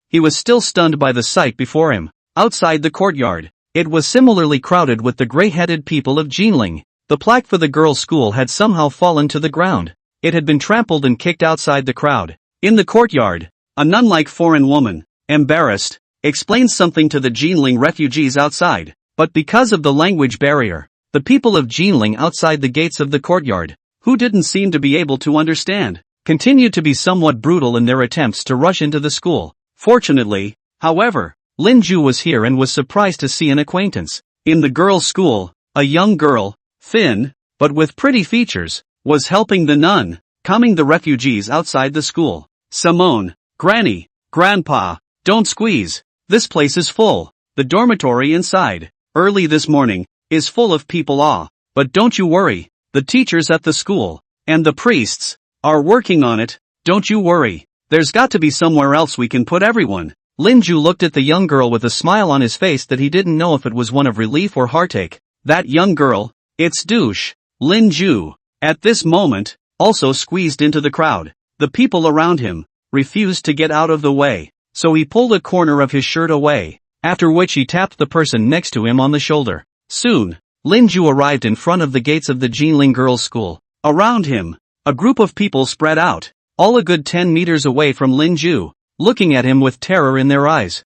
he was still stunned by the sight before him. Outside the courtyard, it was similarly crowded with the gray-headed people of Jiling. The plaque for the girls' school had somehow fallen to the ground. It had been trampled and kicked outside the crowd. In the courtyard, a nun-like foreign woman, embarrassed, explains something to the Jiling refugees outside, but because of the language barrier, the people of Jiling outside the gates of the courtyard, who didn't seem to be able to understand, continued to be somewhat brutal in their attempts to rush into the school. Fortunately, however, Lin Ju was here and was surprised to see an acquaintance. In the girls' school, a young girl, thin, but with pretty features, was helping the nun, calming the refugees outside the school. Simone, Granny, Grandpa, don't squeeze, this place is full. The dormitory inside, early this morning, is full of people but don't you worry, the teachers at the school, and the priests, are working on it, don't you worry. There's got to be somewhere else we can put everyone. Lin Ju looked at the young girl with a smile on his face that he didn't know if it was one of relief or heartache. That young girl, it's douche. Lin Ju, at this moment, also squeezed into the crowd. The people around him refused to get out of the way, so he pulled a corner of his shirt away, after which he tapped the person next to him on the shoulder. Soon, Lin Ju arrived in front of the gates of the Jiling Girls' School. Around him, a group of people spread out, all a good 10 meters away from Lin Ju, looking at him with terror in their eyes.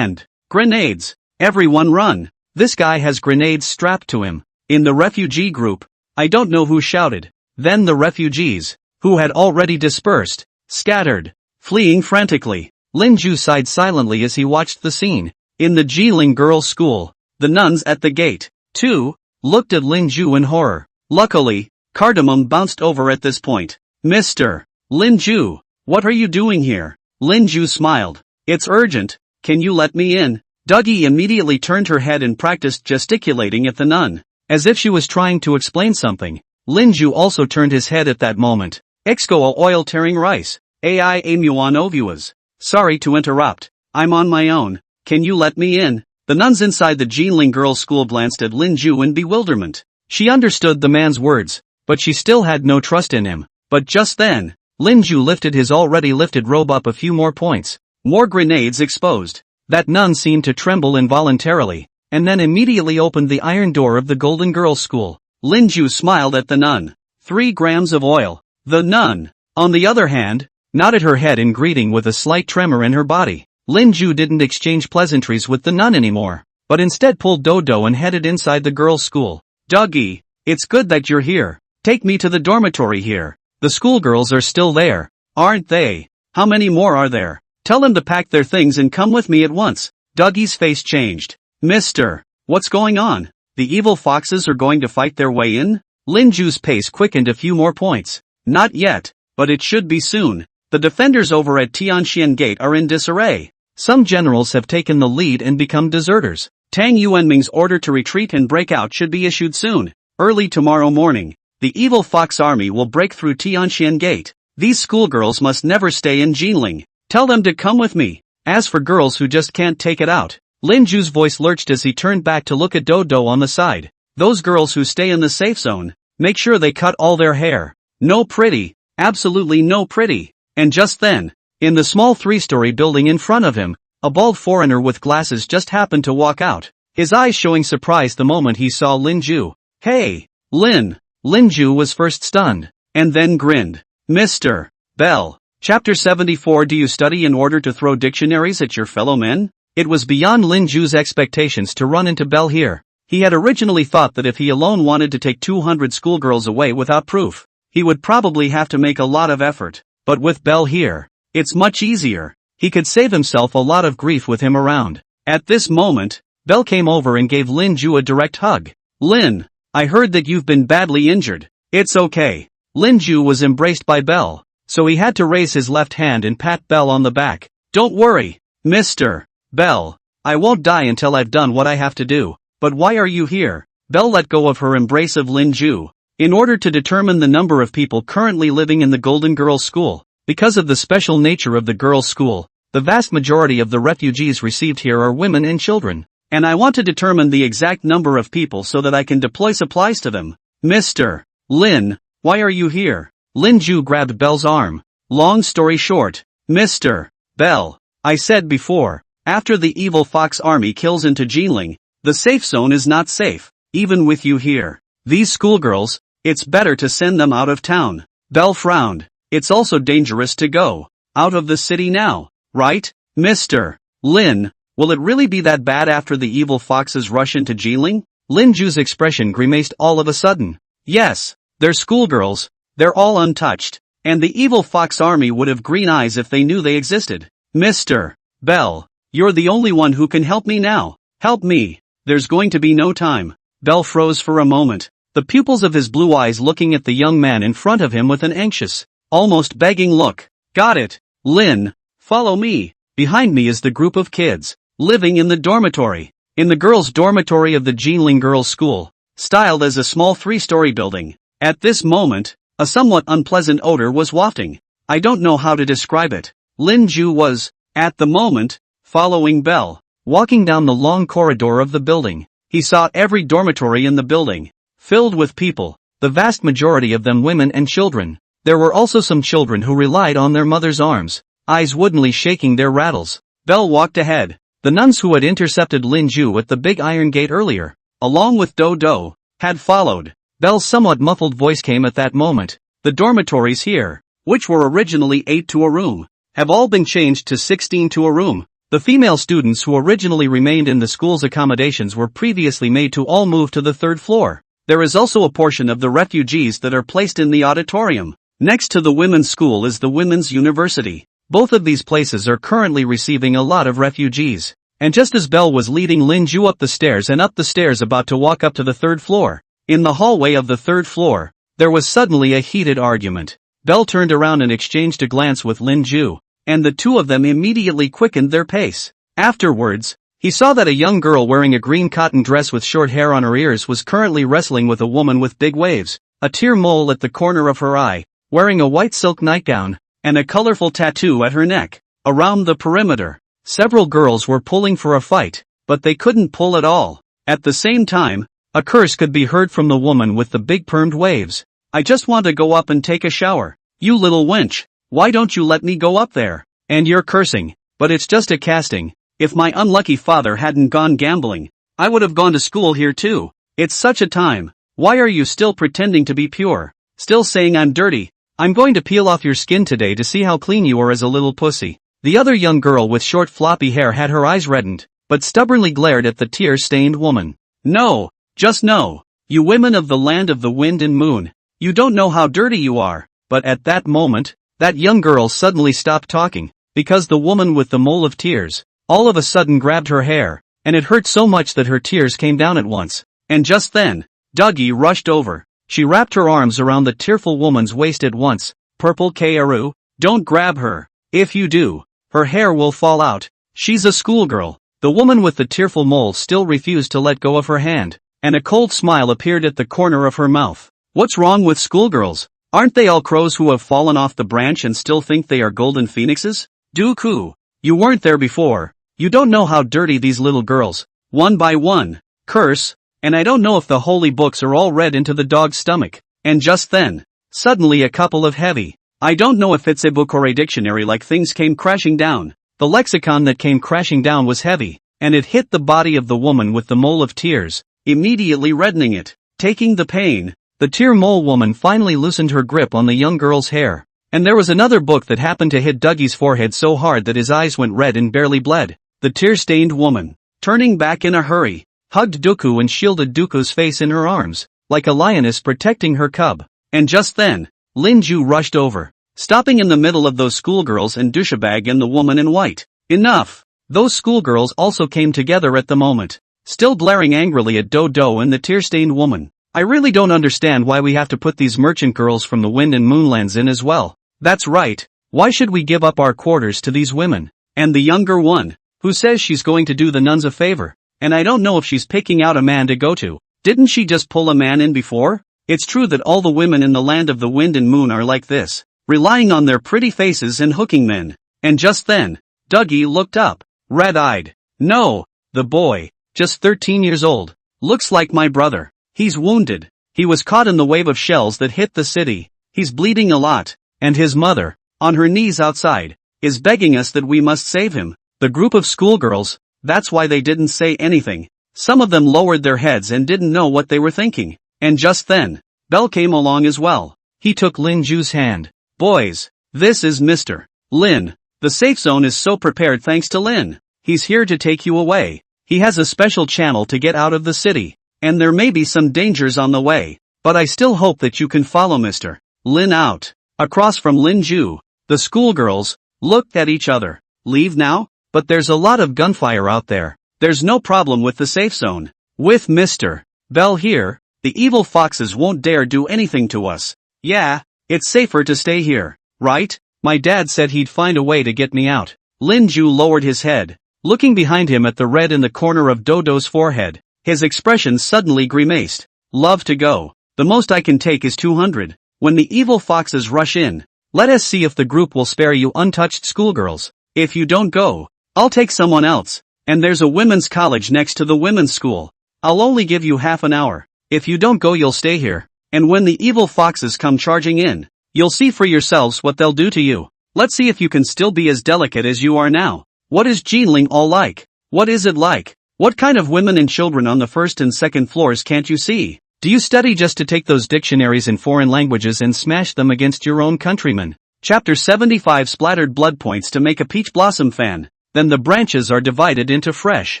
Grenades! Everyone run! This guy has grenades strapped to him. In the refugee group, I don't know who shouted. Then the refugees, who had already dispersed, scattered, fleeing frantically. Lin Ju sighed silently as he watched the scene. In the Jiling Girls' School, the nuns at the gate, too, looked at Lin Ju in horror. Luckily, Cardamom bounced over at this point. Mr. Lin Ju, what are you doing here? Lin Ju smiled. It's urgent, can you let me in? Dougie immediately turned her head and practiced gesticulating at the nun, as if she was trying to explain something. Lin Ju also turned his head at that moment. Exco oil tearing rice. Ai amuan ovuas. Sorry to interrupt. I'm on my own. Can you let me in? The nuns inside the Jiling Girls' School glanced at Lin Ju in bewilderment. She understood the man's words, but she still had no trust in him. But just then, Lin Ju lifted his already lifted robe up a few more points. More grenades exposed. That nun seemed to tremble involuntarily, and then immediately opened the iron door of the Golden Girls' School. Lin Ju smiled at the nun. 3 grams of oil. The nun, on the other hand, nodded her head in greeting with a slight tremor in her body. Lin Ju didn't exchange pleasantries with the nun anymore, but instead pulled Dodo and headed inside the girls' school. Dougie, it's good that you're here. Take me to the dormitory here. The schoolgirls are still there, aren't they? How many more are there? Tell them to pack their things and come with me at once. Dougie's face changed. Mister, what's going on? The evil foxes are going to fight their way in? Lin Ju's pace quickened a few more points. Not yet, but it should be soon. The defenders over at Tianxian Gate are in disarray. Some generals have taken the lead and become deserters. Tang Yuanming's order to retreat and break out should be issued soon. Early tomorrow morning, the evil fox army will break through Tianxian Gate. These schoolgirls must never stay in Jiling. Tell them to come with me. As for girls who just can't take it out, Lin Ju's voice lurched as he turned back to look at Dodo on the side. Those girls who stay in the safe zone, make sure they cut all their hair. No pretty, absolutely no pretty. And just then, in the small 3-story building in front of him, a bald foreigner with glasses just happened to walk out, his eyes showing surprise the moment he saw Lin Ju. Hey, Lin. Lin Ju was first stunned, and then grinned. Mr. Bell. Chapter 74. Do you study in order to throw dictionaries at your fellow men? It was beyond Lin Ju's expectations to run into Bell here. He had originally thought that if he alone wanted to take 200 schoolgirls away without proof, he would probably have to make a lot of effort. But with Bell here, it's much easier. He could save himself a lot of grief with him around. At this moment, Bell came over and gave Lin Ju a direct hug. Lin, I heard that you've been badly injured. It's okay. Lin Ju was embraced by Bell, so he had to raise his left hand and pat Bell on the back. Don't worry, Mr. Bell. I won't die until I've done what I have to do. But why are you here? Bell let go of her embrace of Lin Ju. In order to determine the number of people currently living in the Golden Girls' School, because of the special nature of the girls' school, The vast majority of the refugees received here are women and children. And I want to determine the exact number of people so that I can deploy supplies to them. Mr. Lin, why are you here? Lin Ju grabbed Bell's arm. Long story short, Mr. Bell, I said before, after the evil fox army kills into Jinling, the safe zone is not safe, even with you here. These schoolgirls, it's better to send them out of town. Bell frowned. It's also dangerous to go out of the city now, right, Mr. Lin? Will it really be that bad after the evil foxes rush into Jinling? Lin Ju's expression grimaced all of a sudden. Yes, they're schoolgirls, they're all untouched, and the evil fox army would have green eyes if they knew they existed. Mr. Bell, you're the only one who can help me now. Help me, there's going to be no time. Bell froze for a moment, the pupils of his blue eyes looking at the young man in front of him with an anxious, almost begging look. Got it, Lin, follow me. Behind me is the group of kids living in the dormitory. In the girls' dormitory of the Jinling Girls' School, styled as a small 3-story building. At this moment, a somewhat unpleasant odor was wafting. I don't know how to describe it. Lin Ju was, at the moment, following Bell. Walking down the long corridor of the building, he saw every dormitory in the building, filled with people, the vast majority of them women and children. There were also some children who relied on their mother's arms, eyes woodenly shaking their rattles. Bell walked ahead. The nuns who had intercepted Lin Ju at the big iron gate earlier, along with Do Do, had followed. Bell's somewhat muffled voice came at that moment. The dormitories here, which were originally 8 to a room, have all been changed to 16 to a room. The female students who originally remained in the school's accommodations were previously made to all move to the 3rd floor. There is also a portion of the refugees that are placed in the auditorium. Next to the women's school is the women's university. Both of these places are currently receiving a lot of refugees. And just as Bell was leading Lin Ju up the stairs and up the stairs about to walk up to the 3rd floor, in the hallway of the 3rd floor, there was suddenly a heated argument. Bell turned around and exchanged a glance with Lin Ju, and the two of them immediately quickened their pace. Afterwards, he saw that a young girl wearing a green cotton dress with short hair on her ears was currently wrestling with a woman with big waves, a tear mole at the corner of her eye, wearing a white silk nightgown, and a colorful tattoo at her neck. Around the perimeter, several girls were pulling for a fight, but they couldn't pull at all. At the same time, a curse could be heard from the woman with the big permed waves. I just want to go up and take a shower. You little wench, why don't you let me go up there? And you're cursing, but it's just a casting. If my unlucky father hadn't gone gambling, I would have gone to school here too. It's such a time. Why are you still pretending to be pure? Still saying I'm dirty? I'm going to peel off your skin today to see how clean you are as a little pussy. The other young girl with short floppy hair had her eyes reddened, but stubbornly glared at the tear-stained woman. No, just no. You women of the land of the wind and moon. You don't know how dirty you are. But at that moment, that young girl suddenly stopped talking, because the woman with the mole of tears, all of a sudden grabbed her hair, and it hurt so much that her tears came down at once. And just then, Dougie rushed over. She wrapped her arms around the tearful woman's waist at once. Purple Kaoru, don't grab her. If you do, her hair will fall out. She's a schoolgirl. The woman with the tearful mole still refused to let go of her hand, and a cold smile appeared at the corner of her mouth. What's wrong with schoolgirls? Aren't they all crows who have fallen off the branch and still think they are golden phoenixes? Dooku, you weren't there before. You don't know how dirty these little girls, one by one, curse, and I don't know if the holy books are all read into the dog's stomach. And just then, suddenly a couple of heavy, I don't know if it's a book or a dictionary like things came crashing down. The lexicon that came crashing down was heavy, and it hit the body of the woman with the mole of tears, immediately reddening it. Taking the pain, the tear mole woman finally loosened her grip on the young girl's hair. And there was another book that happened to hit Dougie's forehead so hard that his eyes went red and barely bled. The tear-stained woman, turning back in a hurry, hugged Dooku and shielded Dooku's face in her arms, like a lioness protecting her cub. And just then, Lin Ju rushed over, stopping in the middle of those schoolgirls and douchebag and the woman in white. Enough! Those schoolgirls also came together at the moment, still glaring angrily at Do and the tear-stained woman. I really don't understand why we have to put these merchant girls from the Wind and Moonlands in as well. That's right, why should we give up our quarters to these women? And the younger one, who says she's going to do the nuns a favor, and I don't know if she's picking out a man to go to. Didn't she just pull a man in before? It's true that all the women in the land of the wind and moon are like this, relying on their pretty faces and hooking men. And just then, Dougie looked up, red-eyed. No, the boy, just 13 years old. Looks like my brother. He's wounded. He was caught in the wave of shells that hit the city. He's bleeding a lot. And his mother, on her knees outside, is begging us that we must save him. The group of schoolgirls, that's why they didn't say anything. Some of them lowered their heads and didn't know what they were thinking. And just then, Belle came along as well. He took Lin Ju's hand. Boys, this is Mr. Lin. The safe zone is so prepared thanks to Lin. He's here to take you away. He has a special channel to get out of the city. And there may be some dangers on the way. But I still hope that you can follow Mr. Lin out. Across from Lin Ju, the schoolgirls looked at each other. Leave now? But there's a lot of gunfire out there. There's no problem with the safe zone. With Mr. Belle here, the evil foxes won't dare do anything to us. Yeah, it's safer to stay here, right? My dad said he'd find a way to get me out. Lin Ju lowered his head, looking behind him at the red in the corner of Dodo's forehead. His expression suddenly grimaced. Love to go. The most I can take is 200. When the evil foxes rush in, let us see if the group will spare you untouched schoolgirls. If you don't go, I'll take someone else. And there's a women's college next to the women's school. I'll only give you half an hour. If you don't go, you'll stay here. And when the evil foxes come charging in, you'll see for yourselves what they'll do to you. Let's see if you can still be as delicate as you are now. What is Jinling all like? What is it like? What kind of women and children on the first and second floors can't you see? Do you study just to take those dictionaries in foreign languages and smash them against your own countrymen? Chapter 75 Splattered blood points to make a peach blossom fan. Then the branches are divided into fresh.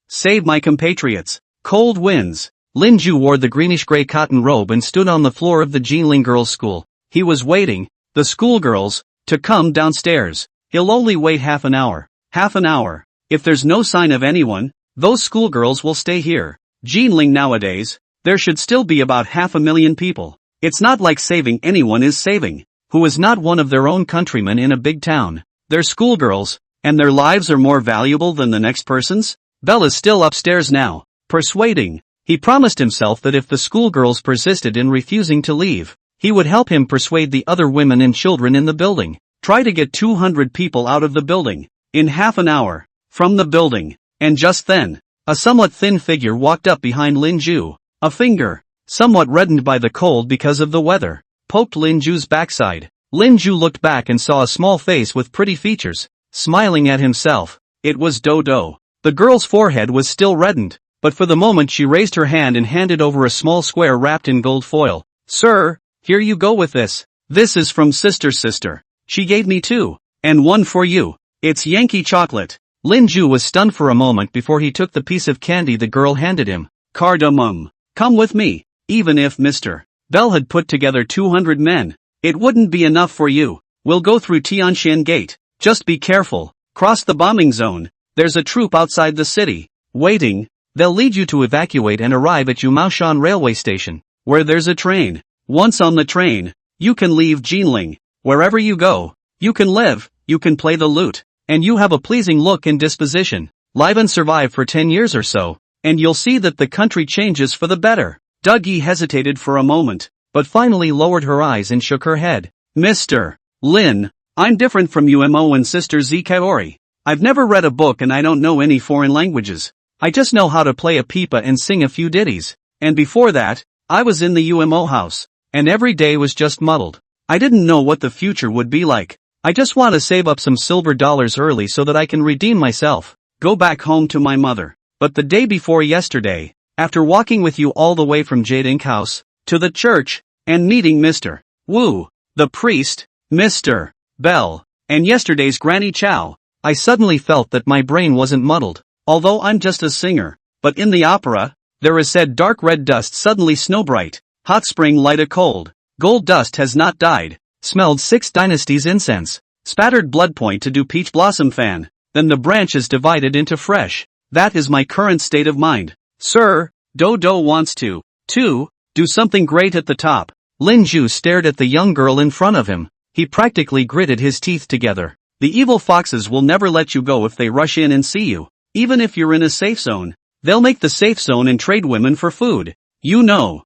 Save my compatriots. Cold winds. Lin Ju wore the greenish-gray cotton robe and stood on the floor of the Jinling girls' school. He was waiting, the schoolgirls, to come downstairs. He'll only wait half an hour. Half an hour. If there's no sign of anyone, those schoolgirls will stay here. Jinling nowadays, there should still be about 500,000 people. It's not like saving anyone is saving, who is not one of their own countrymen in a big town. They're schoolgirls, and their lives are more valuable than the next person's? Belle is still upstairs now, persuading. He promised himself that if the schoolgirls persisted in refusing to leave, he would help him persuade the other women and children in the building. Try to get 200 people out of the building, in half an hour, from the building. And just then, a somewhat thin figure walked up behind Lin Ju. A finger, somewhat reddened by the cold because of the weather, poked Lin Ju's backside. Lin Ju looked back and saw a small face with pretty features, smiling at himself. It was Dodo. The girl's forehead was still reddened, but for the moment she raised her hand and handed over a small square wrapped in gold foil. Sir, here you go with this. This is from sister. She gave me 2, and 1 for you. It's Yankee chocolate. Lin Ju was stunned for a moment before he took the piece of candy the girl handed him. Cardamom. Come with me. Even if Mr. Belle had put together 200 men, it wouldn't be enough for you. We'll go through Tianxian Gate. Just be careful. Cross the bombing zone. There's a troop outside the city, waiting. They'll lead you to evacuate and arrive at Yumaoshan railway station, where there's a train. Once on the train, you can leave Jinling. Wherever you go, you can live, you can play the lute, and you have a pleasing look and disposition. Live and survive for 10 years or so, and you'll see that the country changes for the better. Dougie hesitated for a moment, but finally lowered her eyes and shook her head. Mr. Lin, I'm different from UMO and Sister Z Kaori. I've never read a book and I don't know any foreign languages. I just know how to play a pipa and sing a few ditties. And before that, I was in the UMO house, and every day was just muddled. I didn't know what the future would be like. I just want to save up some silver dollars early so that I can redeem myself, go back home to my mother. But the day before yesterday, after walking with you all the way from Jade Ink House, to the church, and meeting Mr. Wu, the priest, Mr. Bell, and yesterday's Granny Chow, I suddenly felt that my brain wasn't muddled. Although I'm just a singer, but in the opera, there is said dark red dust suddenly snowbright, hot spring light a cold, gold dust has not died, smelled 6 dynasties incense, spattered blood point to do peach blossom fan, then the branch is divided into fresh. That is my current state of mind. Sir, Dodo wants to do something great at the top. Lin Ju stared at the young girl in front of him. He practically gritted his teeth together. The evil foxes will never let you go if they rush in and see you. Even if you're in a safe zone, they'll make the safe zone and trade women for food. You know.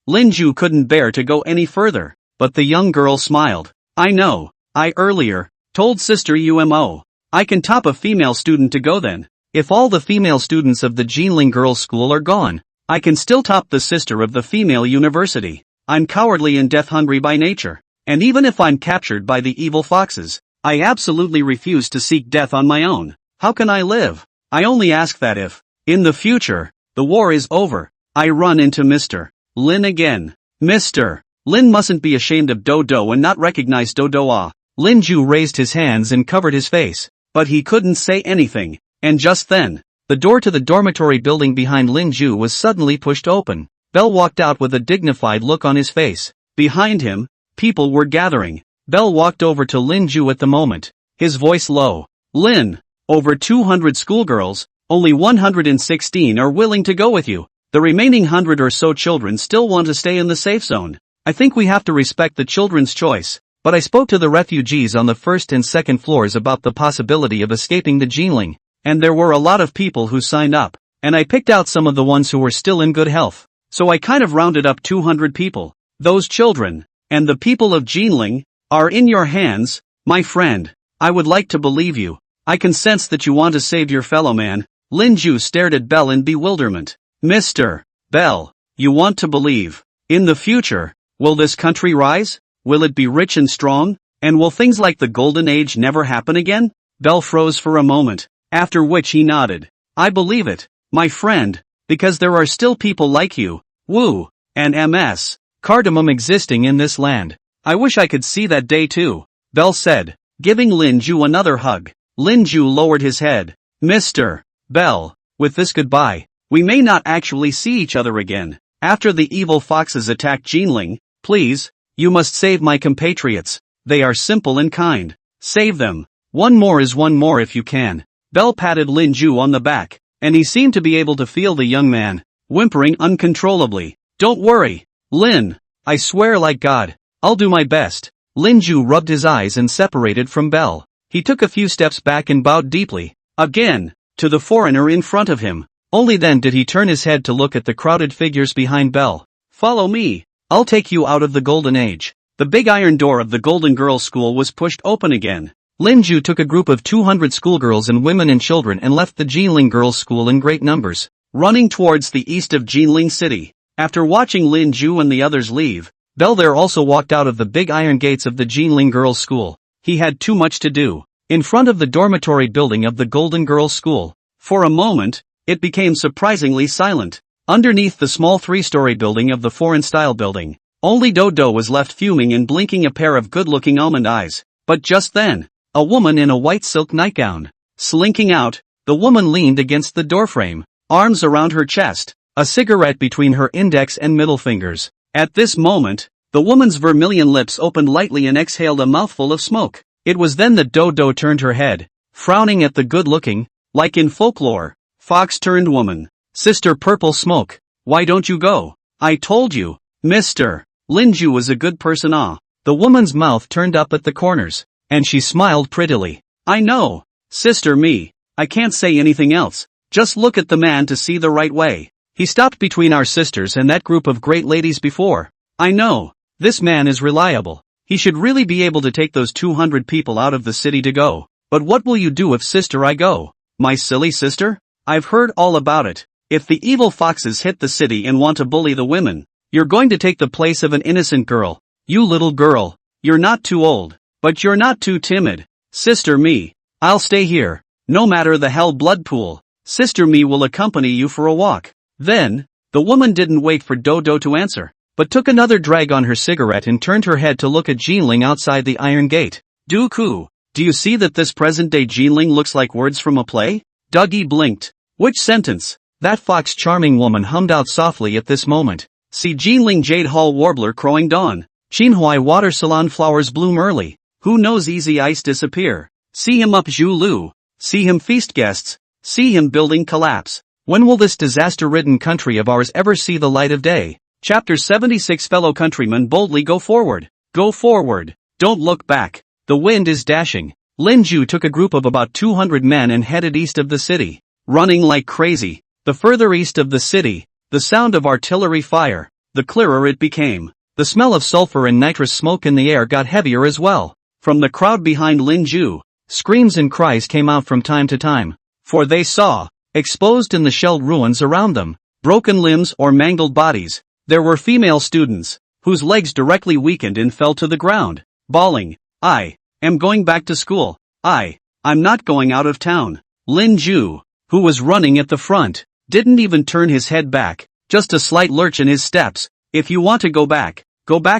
Lin Ju couldn't bear to go any further, but the young girl smiled. I know. I earlier told Sister UMO I can top a female student to go then. If all the female students of the Jinling Girls' School are gone, I can still top the sister of the female university. I'm cowardly and death-hungry by nature, and even if I'm captured by the evil foxes, I absolutely refuse to seek death on my own. How can I live? I only ask that if, in the future, the war is over, I run into Mr. Lin again. Mr. Lin mustn't be ashamed of Dodo and not recognize Dodo. Lin Ju raised his hands and covered his face, but he couldn't say anything, and just then, the door to the dormitory building behind Lin Ju was suddenly pushed open. Bell walked out with a dignified look on his face. Behind him, people were gathering. Bell walked over to Lin Ju at the moment, his voice low. Lin, over 200 schoolgirls, only 116 are willing to go with you. The remaining 100 or so children still want to stay in the safe zone. I think we have to respect the children's choice, but I spoke to the refugees on the first and second floors about the possibility of escaping the Jinling, and there were a lot of people who signed up, and I picked out some of the ones who were still in good health. So I kind of rounded up 200 people. Those children, and the people of Jinling, are in your hands, my friend. I would like to believe you. I can sense that you want to save your fellow man. Lin Ju stared at Bell in bewilderment. Mr. Bell, you want to believe. In the future, will this country rise? Will it be rich and strong? And will things like the Golden Age never happen again? Bell froze for a moment, after which he nodded. I believe it, my friend, because there are still people like you, Wu, and MS. Cardamom existing in this land. I wish I could see that day too, Bell said, giving Lin Ju another hug. Lin Ju lowered his head. Mr. Bell, with this goodbye, we may not actually see each other again. After the evil foxes attack Jinling, please, you must save my compatriots. They are simple and kind. Save them. One more is one more if you can. Bell patted Lin Ju on the back, and he seemed to be able to feel the young man, whimpering uncontrollably. Don't worry, Lin. I swear like God, I'll do my best. Lin Ju rubbed his eyes and separated from Bell. He took a few steps back and bowed deeply, again, to the foreigner in front of him. Only then did he turn his head to look at the crowded figures behind Bell. Follow me. I'll take you out of the Golden Age. The big iron door of the Golden Girls' School was pushed open again. Lin Ju took a group of 200 schoolgirls and women and children and left the Jinling Girls' School in great numbers, running towards the east of Jinling City. After watching Lin Ju and the others leave, Bell there also walked out of the big iron gates of the Jinling Girls' School. He had too much to do. In front of the dormitory building of the Golden Girls' School, for a moment, it became surprisingly silent. Underneath the small three-story building of the foreign-style building, only Dodo was left fuming and blinking a pair of good-looking almond eyes. But just then, a woman in a white silk nightgown, slinking out, the woman leaned against the doorframe, arms around her chest, a cigarette between her index and middle fingers. At this moment, the woman's vermilion lips opened lightly and exhaled a mouthful of smoke. It was then that Dodo turned her head, frowning at the good-looking, like in folklore, fox-turned woman. Sister Purple Smoke, why don't you go? I told you, Mr. Lin Ju was a good person. The woman's mouth turned up at the corners, and she smiled prettily. I know, Sister Me, I can't say anything else. Just look at the man to see the right way. He stopped between our sisters and that group of great ladies before. I know, this man is reliable. He should really be able to take those 200 people out of the city to go. But what will you do if Sister I go? My silly sister? I've heard all about it. If the evil foxes hit the city and want to bully the women, you're going to take the place of an innocent girl. You little girl, you're not too old, but you're not too timid. Sister Me, I'll stay here, no matter the hell blood pool. Sister Me will accompany you for a walk. Then, the woman didn't wait for Dodo to answer, but took another drag on her cigarette and turned her head to look at Jinling outside the iron gate. Dooku, do you see that this present-day Jinling looks like words from a play? Dougie blinked. Which sentence? That fox charming woman hummed out softly at this moment. See Jinling Jade Hall Warbler crowing dawn. Qinhuai Water Salon flowers bloom early. Who knows easy ice disappear. See him up Zhu Lu. See him feast guests. See him building collapse. When will this disaster-ridden country of ours ever see the light of day? Chapter 76. Fellow countrymen, boldly go forward. Go forward. Don't look back. The wind is dashing. Lin Ju took a group of about 200 men and headed east of the city, running like crazy. The further east of the city, the sound of artillery fire, the clearer it became. The smell of sulfur and nitrous smoke in the air got heavier as well. From the crowd behind Lin Ju, Screams and cries came out from time to time, for they saw, exposed in the shelled ruins around them, broken limbs or mangled bodies. There were female students, whose legs directly weakened and fell to the ground, bawling, "I am going back to school. I'm not going out of town." Lin Ju, who was running at the front, didn't even turn his head back, just a slight lurch in his steps. "If you want to go back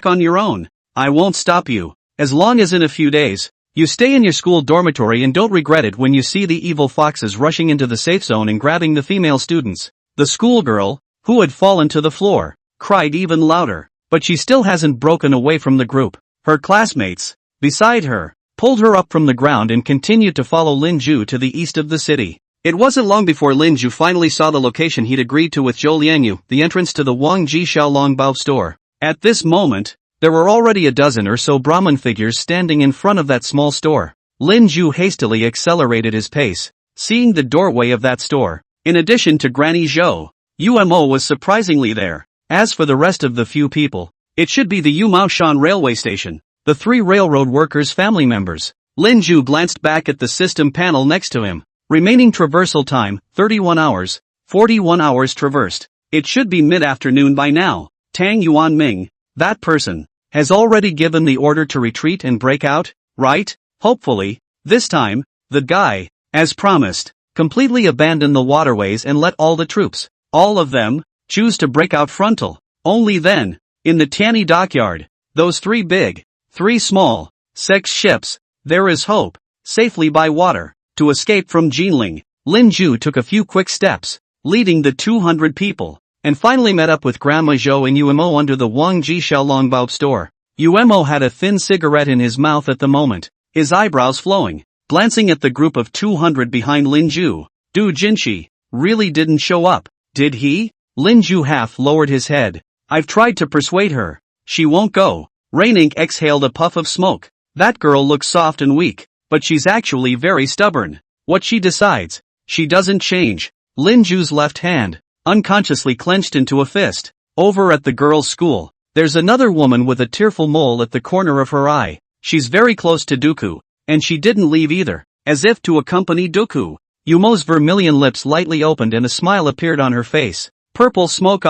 on your own. I won't stop you, as long as in a few days, you stay in your school dormitory and don't regret it when you see the evil foxes rushing into the safe zone and grabbing the female students." The schoolgirl, who had fallen to the floor, cried even louder, but she still hasn't broken away from the group. Her classmates, beside her, pulled her up from the ground and continued to follow Lin Ju to the east of the city. It wasn't long before Lin Ju finally saw the location he'd agreed to with Zhou Liangyu, the entrance to the Wangji Xiaolongbao store. At this moment, there were already a dozen or so Brahmin figures standing in front of that small store. Lin Ju hastily accelerated his pace, seeing the doorway of that store. In addition to Granny Zhou, Umo was surprisingly there. As for the rest of the few people, it should be the Yumaoshan railway station, the 3 railroad workers' family members. Lin Ju glanced back at the system panel next to him. Remaining traversal time, 31 hours, 41 hours traversed. It should be mid-afternoon by now. Tang Yuanming, that person, has already given the order to retreat and break out, right? Hopefully, this time, the guy, as promised, completely abandon the waterways and let all the troops, all of them, choose to break out frontal. Only then, in the Tianyi dockyard, those 3 big, 3 small, 6 ships, there is hope, safely by water, to escape from Jinling. Lin Ju took a few quick steps, leading the 200 people, and finally met up with Grandma Zhou and Umo under the Wangji Xiaolongbao store. Umo had a thin cigarette in his mouth at the moment, his eyebrows flowing, glancing at the group of 200 behind Lin Ju. Du Jinshi really didn't show up, did he? Lin Ju half lowered his head. I've tried to persuade her. She won't go. Rainink exhaled a puff of smoke. That girl looks soft and weak, but she's actually very stubborn. What she decides, she doesn't change. Lin Ju's left hand, unconsciously clenched into a fist. Over at the girls' school, there's another woman with a tearful mole at the corner of her eye. She's very close to Dooku, and she didn't leave either, as if to accompany Dooku. Yumo's vermilion lips lightly opened and a smile appeared on her face. Purple smoke.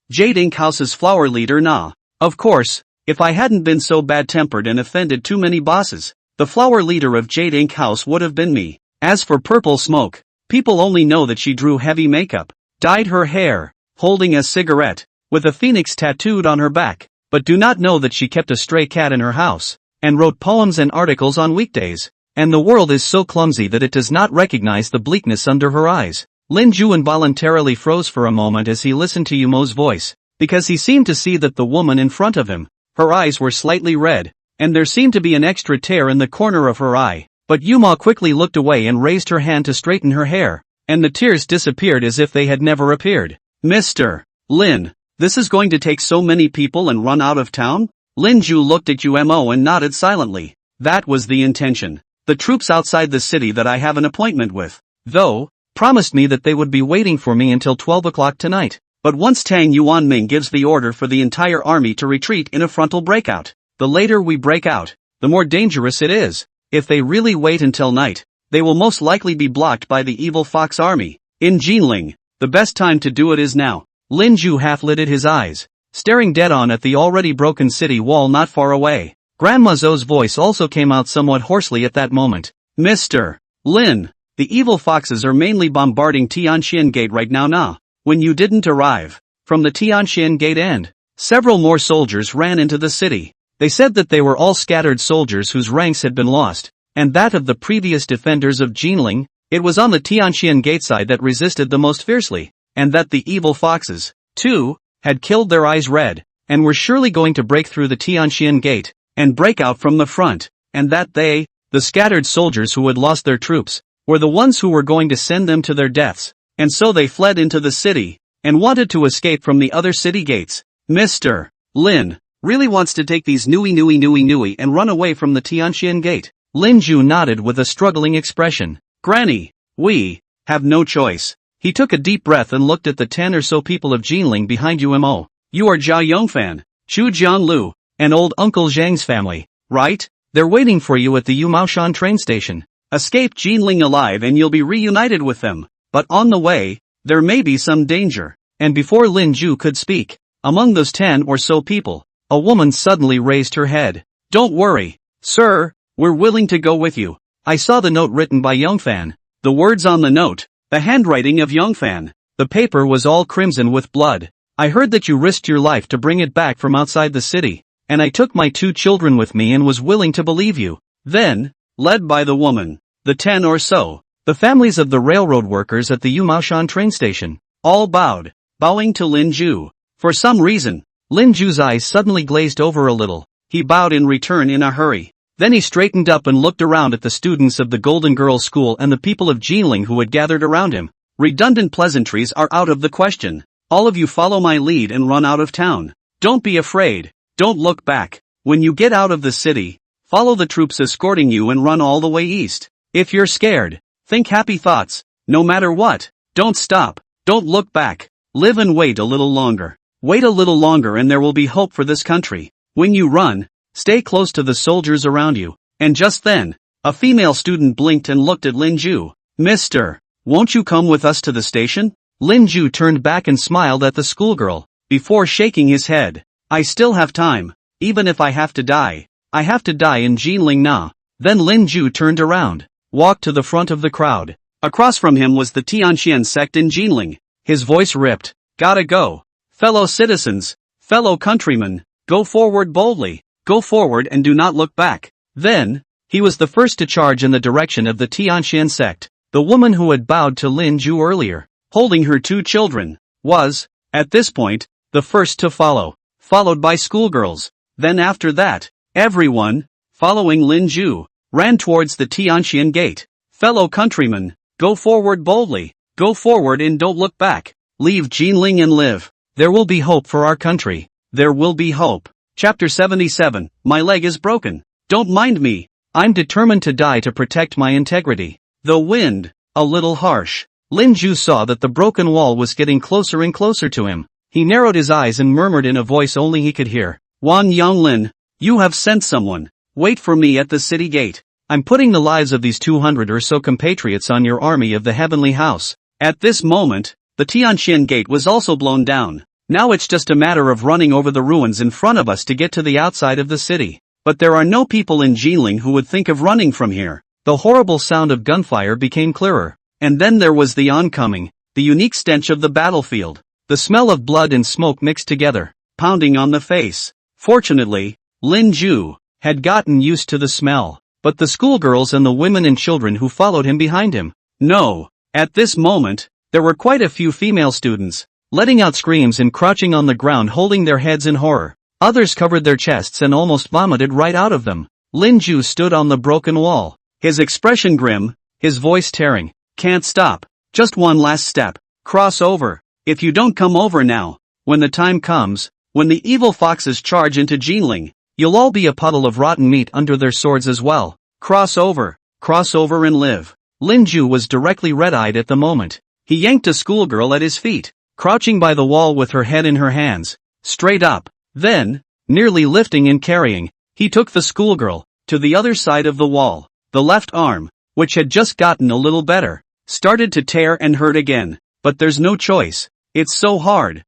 Jade Ink House's flower leader nah. Of course, if I hadn't been so bad-tempered and offended too many bosses, the flower leader of Jade Ink House would have been me. As for Purple Smoke, people only know that she drew heavy makeup, dyed her hair, holding a cigarette, with a phoenix tattooed on her back, but do not know that she kept a stray cat in her house, and wrote poems and articles on weekdays, and the world is so clumsy that it does not recognize the bleakness under her eyes. Lin Ju involuntarily froze for a moment as he listened to Yumo's voice, because he seemed to see that the woman in front of him, her eyes were slightly red, and there seemed to be an extra tear in the corner of her eye, but Yumo quickly looked away and raised her hand to straighten her hair, and the tears disappeared as if they had never appeared. Mr. Lin, this is going to take so many people and run out of town? Lin Ju looked at Umo and nodded silently. That was the intention. The troops outside the city that I have an appointment with, though, promised me that they would be waiting for me until 12 o'clock tonight. But once Tang Yuanming gives the order for the entire army to retreat in a frontal breakout, the later we break out, the more dangerous it is. If they really wait until night, they will most likely be blocked by the evil fox army. In Jinling, the best time to do it is now. Lin Ju half-lidded his eyes, staring dead-on at the already broken city wall not far away. Grandma Zhou's voice also came out somewhat hoarsely at that moment. Mr. Lin, the evil foxes are mainly bombarding Tianxian Gate right now nah. When you didn't arrive, from the Tianxian Gate end, several more soldiers ran into the city. They said that they were all scattered soldiers whose ranks had been lost, and that of the previous defenders of Jinling, it was on the Tianxian Gate side that resisted the most fiercely, and that the evil foxes, too, had killed their eyes red, and were surely going to break through the Tianxian Gate, and break out from the front, and that they, the scattered soldiers who had lost their troops, were the ones who were going to send them to their deaths, and so they fled into the city, and wanted to escape from the other city gates. Mr. Lin really wants to take these nui and run away from the Tianxian Gate. Lin Ju nodded with a struggling expression. Granny, we have no choice. He took a deep breath and looked at the 10 or so people of Jinling behind Umo. You are Jia Yongfan, Chu Jianlu, and old Uncle Zhang's family, right? They're waiting for you at the Yumaoshan train station. Escape Jinling alive and you'll be reunited with them. But on the way, there may be some danger. And before Lin Ju could speak, among those 10 or so people, a woman suddenly raised her head. Don't worry, sir, we're willing to go with you. I saw the note written by Yongfan. The words on the note, the handwriting of Yongfan. The paper was all crimson with blood. I heard that you risked your life to bring it back from outside the city, and I took my 2 children with me and was willing to believe you. Then, led by the woman, the 10 or so, the families of the railroad workers at the Yumaoshan train station, all bowed, bowing to Lin Ju. For some reason, Lin Ju's eyes suddenly glazed over a little. He bowed in return in a hurry. Then he straightened up and looked around at the students of the Golden Girls School and the people of Jinling who had gathered around him. Redundant pleasantries are out of the question. All of you follow my lead and run out of town. Don't be afraid. Don't look back. When you get out of the city, follow the troops escorting you and run all the way east. If you're scared, think happy thoughts. No matter what, don't stop. Don't look back. Live and wait a little longer. Wait a little longer and there will be hope for this country. When you run, stay close to the soldiers around you. And just then, a female student blinked and looked at Lin Ju. Mister, won't you come with us to the station? Lin Ju turned back and smiled at the schoolgirl, before shaking his head. I still have time, even if I have to die. I have to die in Jinling now. Then Lin Ju turned around, walked to the front of the crowd. Across from him was the Tianxian sect in Jinling. His voice ripped. Gotta go. Fellow citizens, fellow countrymen, go forward boldly. Go forward and do not look back. Then, he was the first to charge in the direction of the Tianxian sect. The woman who had bowed to Lin Ju earlier, holding her 2 children, was, at this point, the first to follow, followed by schoolgirls. Then after that, everyone, following Lin Ju, ran towards the Tianxian gate. Fellow countrymen, go forward boldly, go forward and don't look back. Leave Jinling and live. There will be hope for our country. There will be hope. Chapter 77, My leg is broken. Don't mind me. I'm determined to die to protect my integrity. The wind, a little harsh. Lin Ju saw that the broken wall was getting closer and closer to him. He narrowed his eyes and murmured in a voice only he could hear. Wan Yonglin, you have sent someone. Wait for me at the city gate. I'm putting the lives of these 200 or so compatriots on your army of the heavenly house. At this moment, the Tianxian gate was also blown down. Now it's just a matter of running over the ruins in front of us to get to the outside of the city. But there are no people in Jinling who would think of running from here. The horrible sound of gunfire became clearer. And then there was the oncoming, the unique stench of the battlefield. The smell of blood and smoke mixed together, pounding on the face. Fortunately, Lin Ju had gotten used to the smell. But the schoolgirls and the women and children who followed him behind him. No. At this moment, there were quite a few female students, letting out screams and crouching on the ground holding their heads in horror. Others covered their chests and almost vomited right out of them. Lin Ju stood on the broken wall, his expression grim, his voice tearing. Can't stop. Just one last step. Cross over. If you don't come over now, when the time comes, when the evil foxes charge into Jinling, you'll all be a puddle of rotten meat under their swords as well. Cross over and live. Lin Ju was directly red-eyed at the moment. He yanked a schoolgirl at his feet, crouching by the wall with her head in her hands, straight up. Then, nearly lifting and carrying, he took the schoolgirl to the other side of the wall. The left arm, which had just gotten a little better, started to tear and hurt again. But there's no choice. It's so hard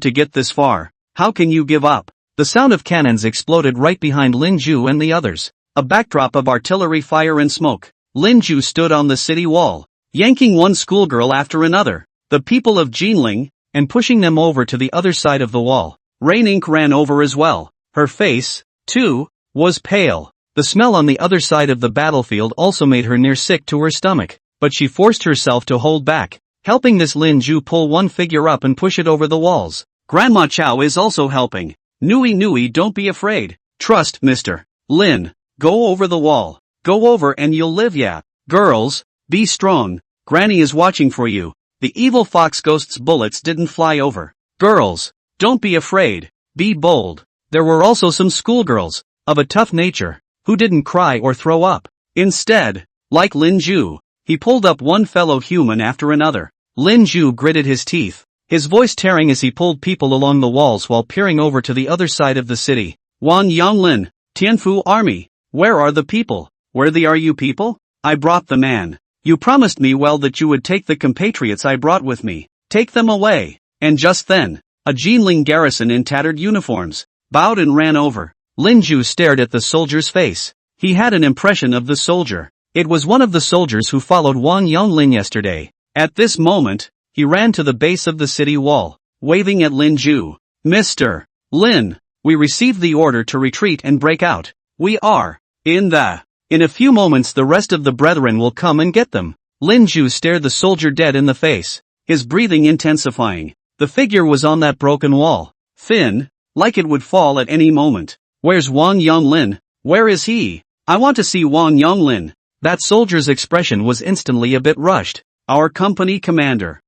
to get this far. How can you give up? The sound of cannons exploded right behind Lin Ju and the others. A backdrop of artillery fire and smoke. Lin Ju stood on the city wall, yanking one schoolgirl after another, the people of Jinling, and pushing them over to the other side of the wall. Rain Ink ran over as well. Her face, too, was pale. The smell on the other side of the battlefield also made her near sick to her stomach, but she forced herself to hold back, helping this Lin Ju pull one figure up and push it over the walls. Grandma Chow is also helping. Nui, don't be afraid. Trust, Mr. Lin. Go over the wall. Go over and you'll live, yeah. Girls, be strong. Granny is watching for you. The evil fox ghost's bullets didn't fly over. Girls, don't be afraid. Be bold. There were also some schoolgirls, of a tough nature, who didn't cry or throw up. Instead, like Lin Ju, he pulled up one fellow human after another. Lin Ju gritted his teeth, his voice tearing as he pulled people along the walls while peering over to the other side of the city. Wan Yonglin, Tianfu Army, where are the people? Where are you people? I brought the man. You promised me well that you would take the compatriots I brought with me. Take them away. And just then, a Jinling garrison in tattered uniforms bowed and ran over. Lin Ju stared at the soldier's face. He had an impression of the soldier. It was one of the soldiers who followed Wang Yonglin yesterday. At this moment, he ran to the base of the city wall, waving at Lin Ju. Mr. Lin, we received the order to retreat and break out. We are in a few moments the rest of the brethren will come and get them. Lin Ju stared the soldier dead in the face, his breathing intensifying. The figure was on that broken wall, thin, like it would fall at any moment. Where's Wang Yonglin? Where is he? I want to see Wang Yonglin. That soldier's expression was instantly a bit rushed. Our company commander.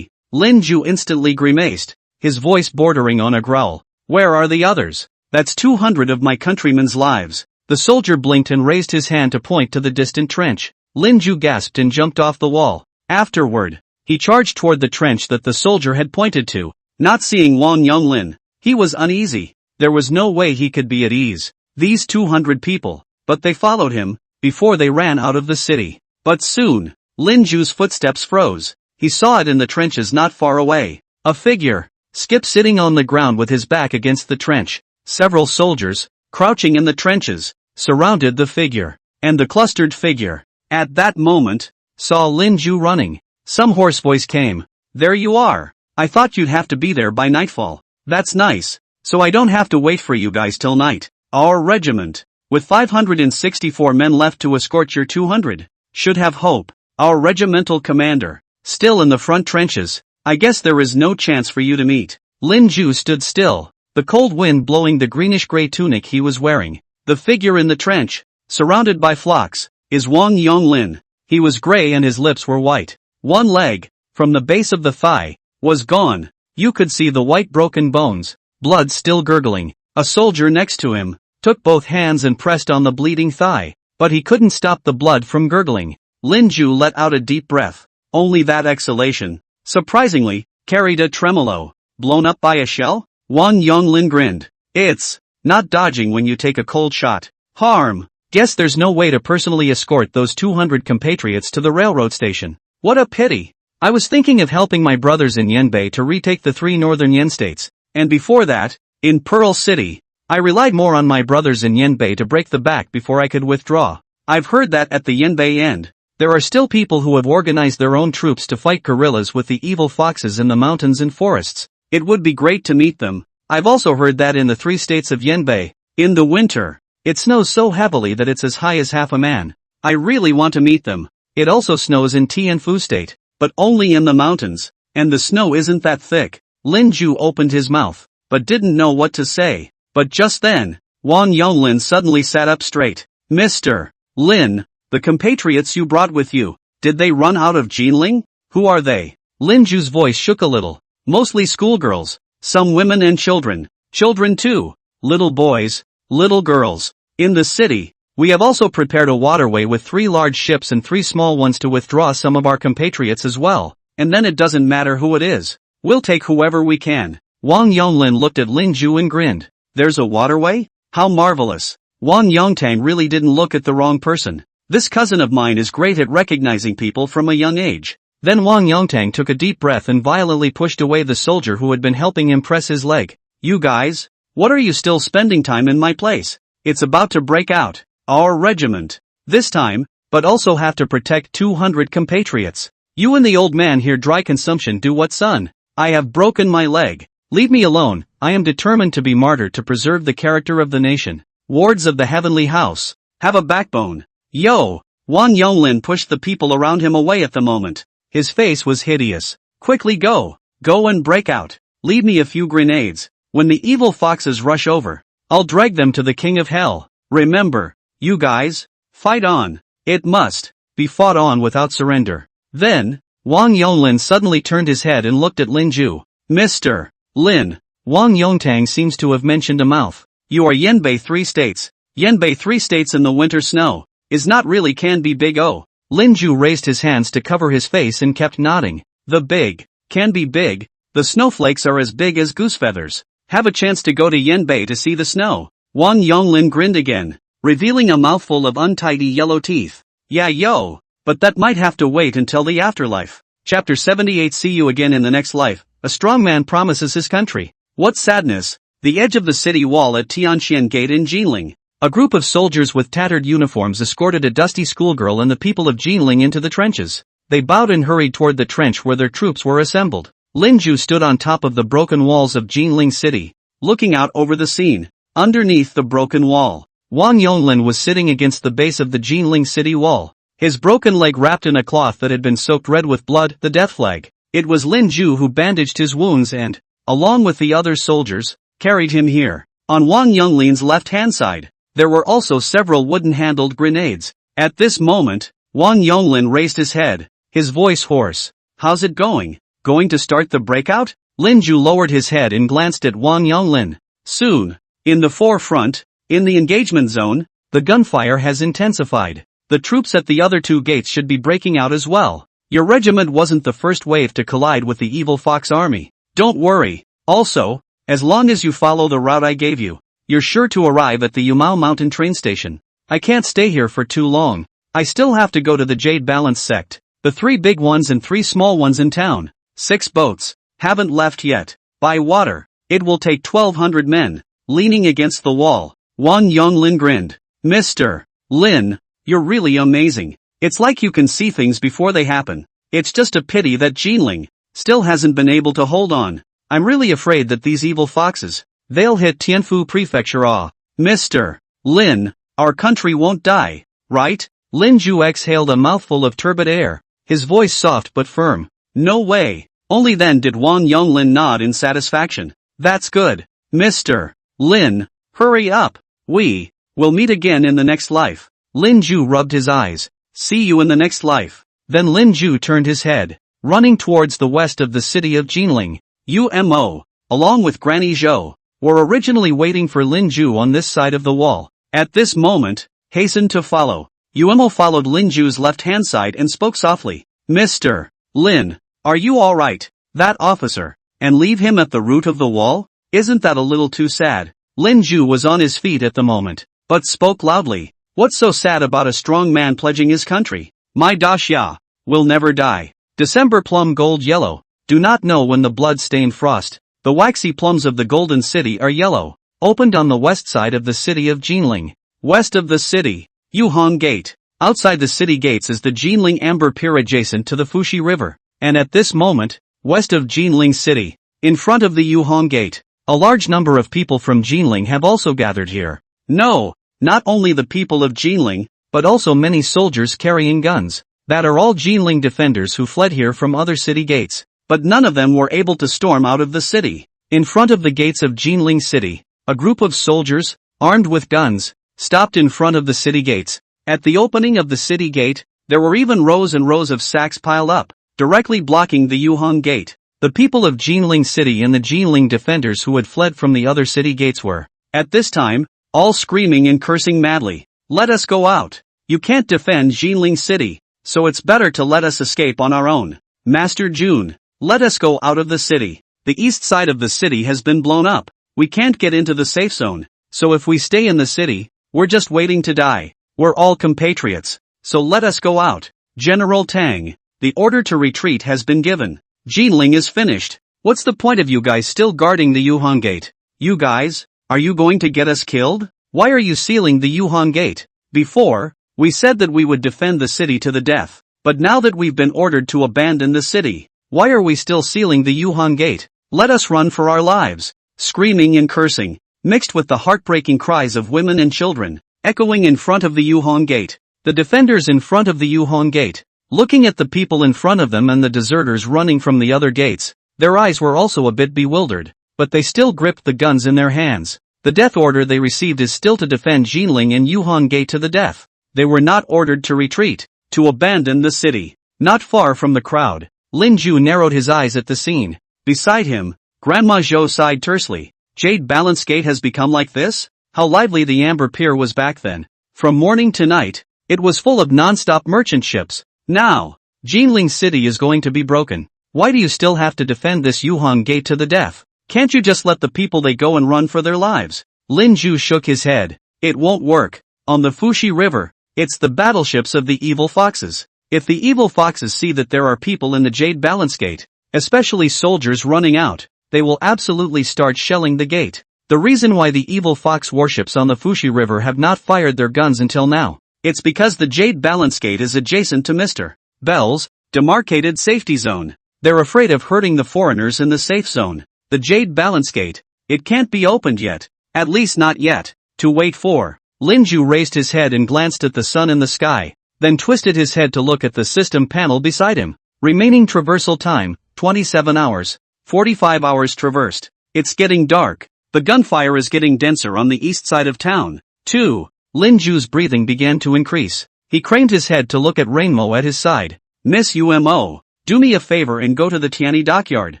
Lin Ju instantly grimaced, his voice bordering on a growl. Where are the others? That's 200 of my countrymen's lives. The soldier blinked and raised his hand to point to the distant trench. Lin Ju gasped and jumped off the wall. Afterward, he charged toward the trench that the soldier had pointed to. Not seeing Wang Yonglin, he was uneasy. There was no way he could be at ease. These 200 people, but they followed him, before they ran out of the city. But soon, Lin Ju's footsteps froze. He saw it in the trenches not far away. A figure, Skip sitting on the ground with his back against the trench. Several soldiers, crouching in the trenches, surrounded the figure. And the clustered figure, at that moment, saw Lin Ju running. Some hoarse voice came. There you are. I thought you'd have to be there by nightfall. That's nice. So I don't have to wait for you guys till night. Our regiment, with 564 men left to escort your 200, should have hope. Our regimental commander, still in the front trenches. I guess there is no chance for you to meet. Lin Ju stood still, the cold wind blowing the greenish-gray tunic he was wearing. The figure in the trench, surrounded by flocks, is Wang Yonglin. He was gray and his lips were white. One leg, from the base of the thigh, was gone. You could see the white broken bones, blood still gurgling. A soldier next to him took both hands and pressed on the bleeding thigh, but he couldn't stop the blood from gurgling. Lin Ju let out a deep breath. Only that exhalation, surprisingly, carried a tremolo. Blown up by a shell? Wang Yonglin grinned. It's not dodging when you take a cold shot. Harm. Guess there's no way to personally escort those 200 compatriots to the railroad station. What a pity. I was thinking of helping my brothers in Yanbei to retake the 3 northern Yen states, and before that, in Pearl City, I relied more on my brothers in Yanbei to break the back before I could withdraw. I've heard that at the Yanbei end, there are still people who have organized their own troops to fight guerrillas with the evil foxes in the mountains and forests. It would be great to meet them. I've also heard that in the 3 states of Yanbei, in the winter, it snows so heavily that it's as high as half a man. I really want to meet them. It also snows in Tianfu state, but only in the mountains, and the snow isn't that thick. Lin Ju opened his mouth, but didn't know what to say. But just then, Wang Yonglin suddenly sat up straight. Mr. Lin, the compatriots you brought with you, did they run out of Jinling? Who are they? Lin Ju's voice shook a little. Mostly schoolgirls, some women and children. Children too. Little boys, little girls. In the city, we have also prepared a waterway with 3 large ships and 3 small ones to withdraw some of our compatriots as well, and then it doesn't matter who it is. We'll take whoever we can. Wang Yonglin looked at Lin Ju and grinned. There's a waterway? How marvelous. Wang Yongtang really didn't look at the wrong person. This cousin of mine is great at recognizing people from a young age. Then Wang Yongtang took a deep breath and violently pushed away the soldier who had been helping him press his leg. You guys? What are you still spending time in my place? It's about to break out. Our regiment. This time, but also have to protect 200 compatriots. You and the old man here dry consumption do what, son? I have broken my leg. Leave me alone. I am determined to be martyred to preserve the character of the nation. Wards of the heavenly house, have a backbone. Yo! Wang Yonglin pushed the people around him away at the moment. His face was hideous. Quickly go. Go and break out. Leave me a few grenades. When the evil foxes rush over, I'll drag them to the king of hell. Remember, you guys, fight on. It must be fought on without surrender. Then, Wang Yonglin suddenly turned his head and looked at Lin Ju. Mr. Lin, Wang Yongtang seems to have mentioned a mouth. You are Yanbei 3 states. Yanbei 3 states in the winter snow, is not really can be big O. Lin Ju raised his hands to cover his face and kept nodding. The big, can be big, the snowflakes are as big as goose feathers. Have a chance to go to Yanbei to see the snow. Wang Yonglin grinned again, revealing a mouthful of untidy yellow teeth. Yeah yo, but that might have to wait until the afterlife. Chapter 78. See you again in the next life. A strong man promises his country. What sadness. The edge of the city wall at Tianxian Gate in Jinling. A group of soldiers with tattered uniforms escorted a dusty schoolgirl and the people of Jinling into the trenches. They bowed and hurried toward the trench where their troops were assembled. Lin Ju stood on top of the broken walls of Jinling City, looking out over the scene. Underneath the broken wall, Wang Yonglin was sitting against the base of the Jinling City wall, his broken leg wrapped in a cloth that had been soaked red with blood, the death flag. It was Lin Ju who bandaged his wounds and, along with the other soldiers, carried him here. On Wang Yonglin's left-hand side, there were also several wooden-handled grenades. At this moment, Wang Yonglin raised his head, his voice hoarse. How's it going? Going to start the breakout? Lin Ju lowered his head and glanced at Wang Yonglin. Soon. In the forefront, in the engagement zone, the gunfire has intensified. The troops at the other two gates should be breaking out as well. Your regiment wasn't the first wave to collide with the evil Fox army. Don't worry. Also, as long as you follow the route I gave you, you're sure to arrive at the Yumao Mountain train station. I can't stay here for too long. I still have to go to the Jade Balance sect, the 3 big ones and 3 small ones in town. 6 boats haven't left yet. By water, it will take 1,200 men. Leaning against the wall, Wang Yonglin grinned. Mr. Lin, you're really amazing. It's like you can see things before they happen. It's just a pity that Jinling still hasn't been able to hold on. I'm really afraid that these evil foxes, they'll hit Tianfu Prefecture. Mr. Lin, our country won't die, right? Lin Ju exhaled a mouthful of turbid air, his voice soft but firm. No way. Only then did Wang Yonglin nod in satisfaction. That's good. Mr. Lin, hurry up. We will meet again in the next life. Lin Ju rubbed his eyes. See you in the next life. Then Lin Ju turned his head, running towards the west of the city of Jinling. UMO, along with Granny Zhou, were originally waiting for Lin Ju on this side of the wall. At this moment, hastened to follow. UMO followed Lin Ju's left-hand side and spoke softly. Mr. Lin, are you alright? That officer, and leave him at the root of the wall? Isn't that a little too sad? Lin Ju was on his feet at the moment, but spoke loudly. What's so sad about a strong man pledging his country? My Daxia will never die. December plum gold yellow. Do not know when the blood-stained frost. The waxy plums of the golden city are yellow. Opened on the west side of the city of Jinling. West of the city, Yuhong Gate. Outside the city gates is the Jinling Amber Pier adjacent to the Fuxi River. And at this moment, west of Jinling City, in front of the Yuhong Gate, a large number of people from Jinling have also gathered here. No, not only the people of Jinling, but also many soldiers carrying guns. That are all Jinling defenders who fled here from other city gates. But none of them were able to storm out of the city. In front of the gates of Jinling City, a group of soldiers, armed with guns, stopped in front of the city gates. At the opening of the city gate, there were even rows and rows of sacks piled up, directly blocking the Yuhong Gate. The people of Jinling City and the Jinling defenders who had fled from the other city gates were, at this time, all screaming and cursing madly. Let us go out. You can't defend Jinling City, so it's better to let us escape on our own. Master Jun, let us go out of the city. The east side of the city has been blown up. We can't get into the safe zone, so if we stay in the city, we're just waiting to die. We're all compatriots, so let us go out. General Tang, the order to retreat has been given. Jinling is finished. What's the point of you guys still guarding the Yuhong Gate? You guys, are you going to get us killed? Why are you sealing the Yuhong Gate? Before, we said that we would defend the city to the death, but now that we've been ordered to abandon the city, why are we still sealing the Yuhong Gate? Let us run for our lives. Screaming and cursing, mixed with the heartbreaking cries of women and children, echoing in front of the Yuhong Gate. The defenders in front of the Yuhong Gate, looking at the people in front of them and the deserters running from the other gates, their eyes were also a bit bewildered, but they still gripped the guns in their hands. The death order they received is still to defend Jinling and Yuhong Gate to the death. They were not ordered to retreat, to abandon the city. Not far from the crowd, Lin Ju narrowed his eyes at the scene. Beside him, Grandma Zhou sighed tersely. Jade Balance Gate has become like this? How lively the Amber Pier was back then. From morning to night, it was full of non-stop merchant ships. Now, Jinling City is going to be broken. Why do you still have to defend this Yuhong Gate to the death? Can't you just let the people they go and run for their lives? Lin Ju shook his head. It won't work. On the Fuxi River, It's the battleships of the evil foxes. If the evil foxes see that there are people in the Jade Balance Gate, especially soldiers running out, they will absolutely start shelling the gate. The reason why the evil fox warships on the Fushi River have not fired their guns until now, it's because the Jade Balance Gate is adjacent to Mr. Bell's demarcated safety zone. They're afraid of hurting the foreigners in the safe zone. The Jade Balance Gate, it can't be opened yet, at least not yet. To wait for. Linju raised his head and glanced at the sun in the sky, then twisted his head to look at the system panel beside him. Remaining traversal time, 27 hours. 45 hours traversed. It's getting dark. The gunfire is getting denser on the east side of town. 2. Linju's breathing began to increase. He craned his head to look at Rainmo at his side. Miss Umo, do me a favor and go to the Tiani dockyard.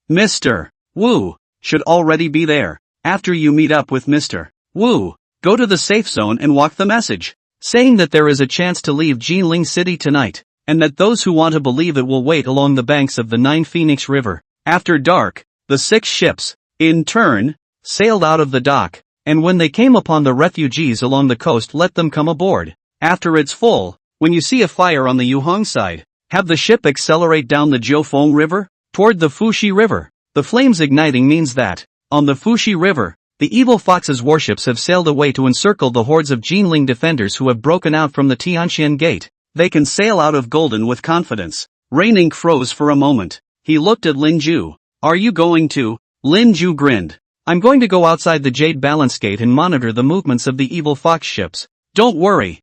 Mr. Wu should already be there. After you meet up with Mr. Wu, go to the safe zone and walk the message, saying that there is a chance to leave Jinling City tonight, and that those who want to believe it will wait along the banks of the Nine Phoenix River. After dark, the 6 ships, in turn, sailed out of the dock, and when they came upon the refugees along the coast, let them come aboard. After it's full, when you see a fire on the Yuhong side, have the ship accelerate down the Jiufeng River, toward the Fushi River. The flames igniting means that, on the Fushi River, the evil fox's warships have sailed away to encircle the hordes of Jinling defenders who have broken out from the Tianxian Gate. They can sail out of Golden with confidence. Rain froze for a moment. He looked at Linju. Are you going to? Linju grinned. I'm going to go outside the Jade Balance Gate and monitor the movements of the evil fox ships. Don't worry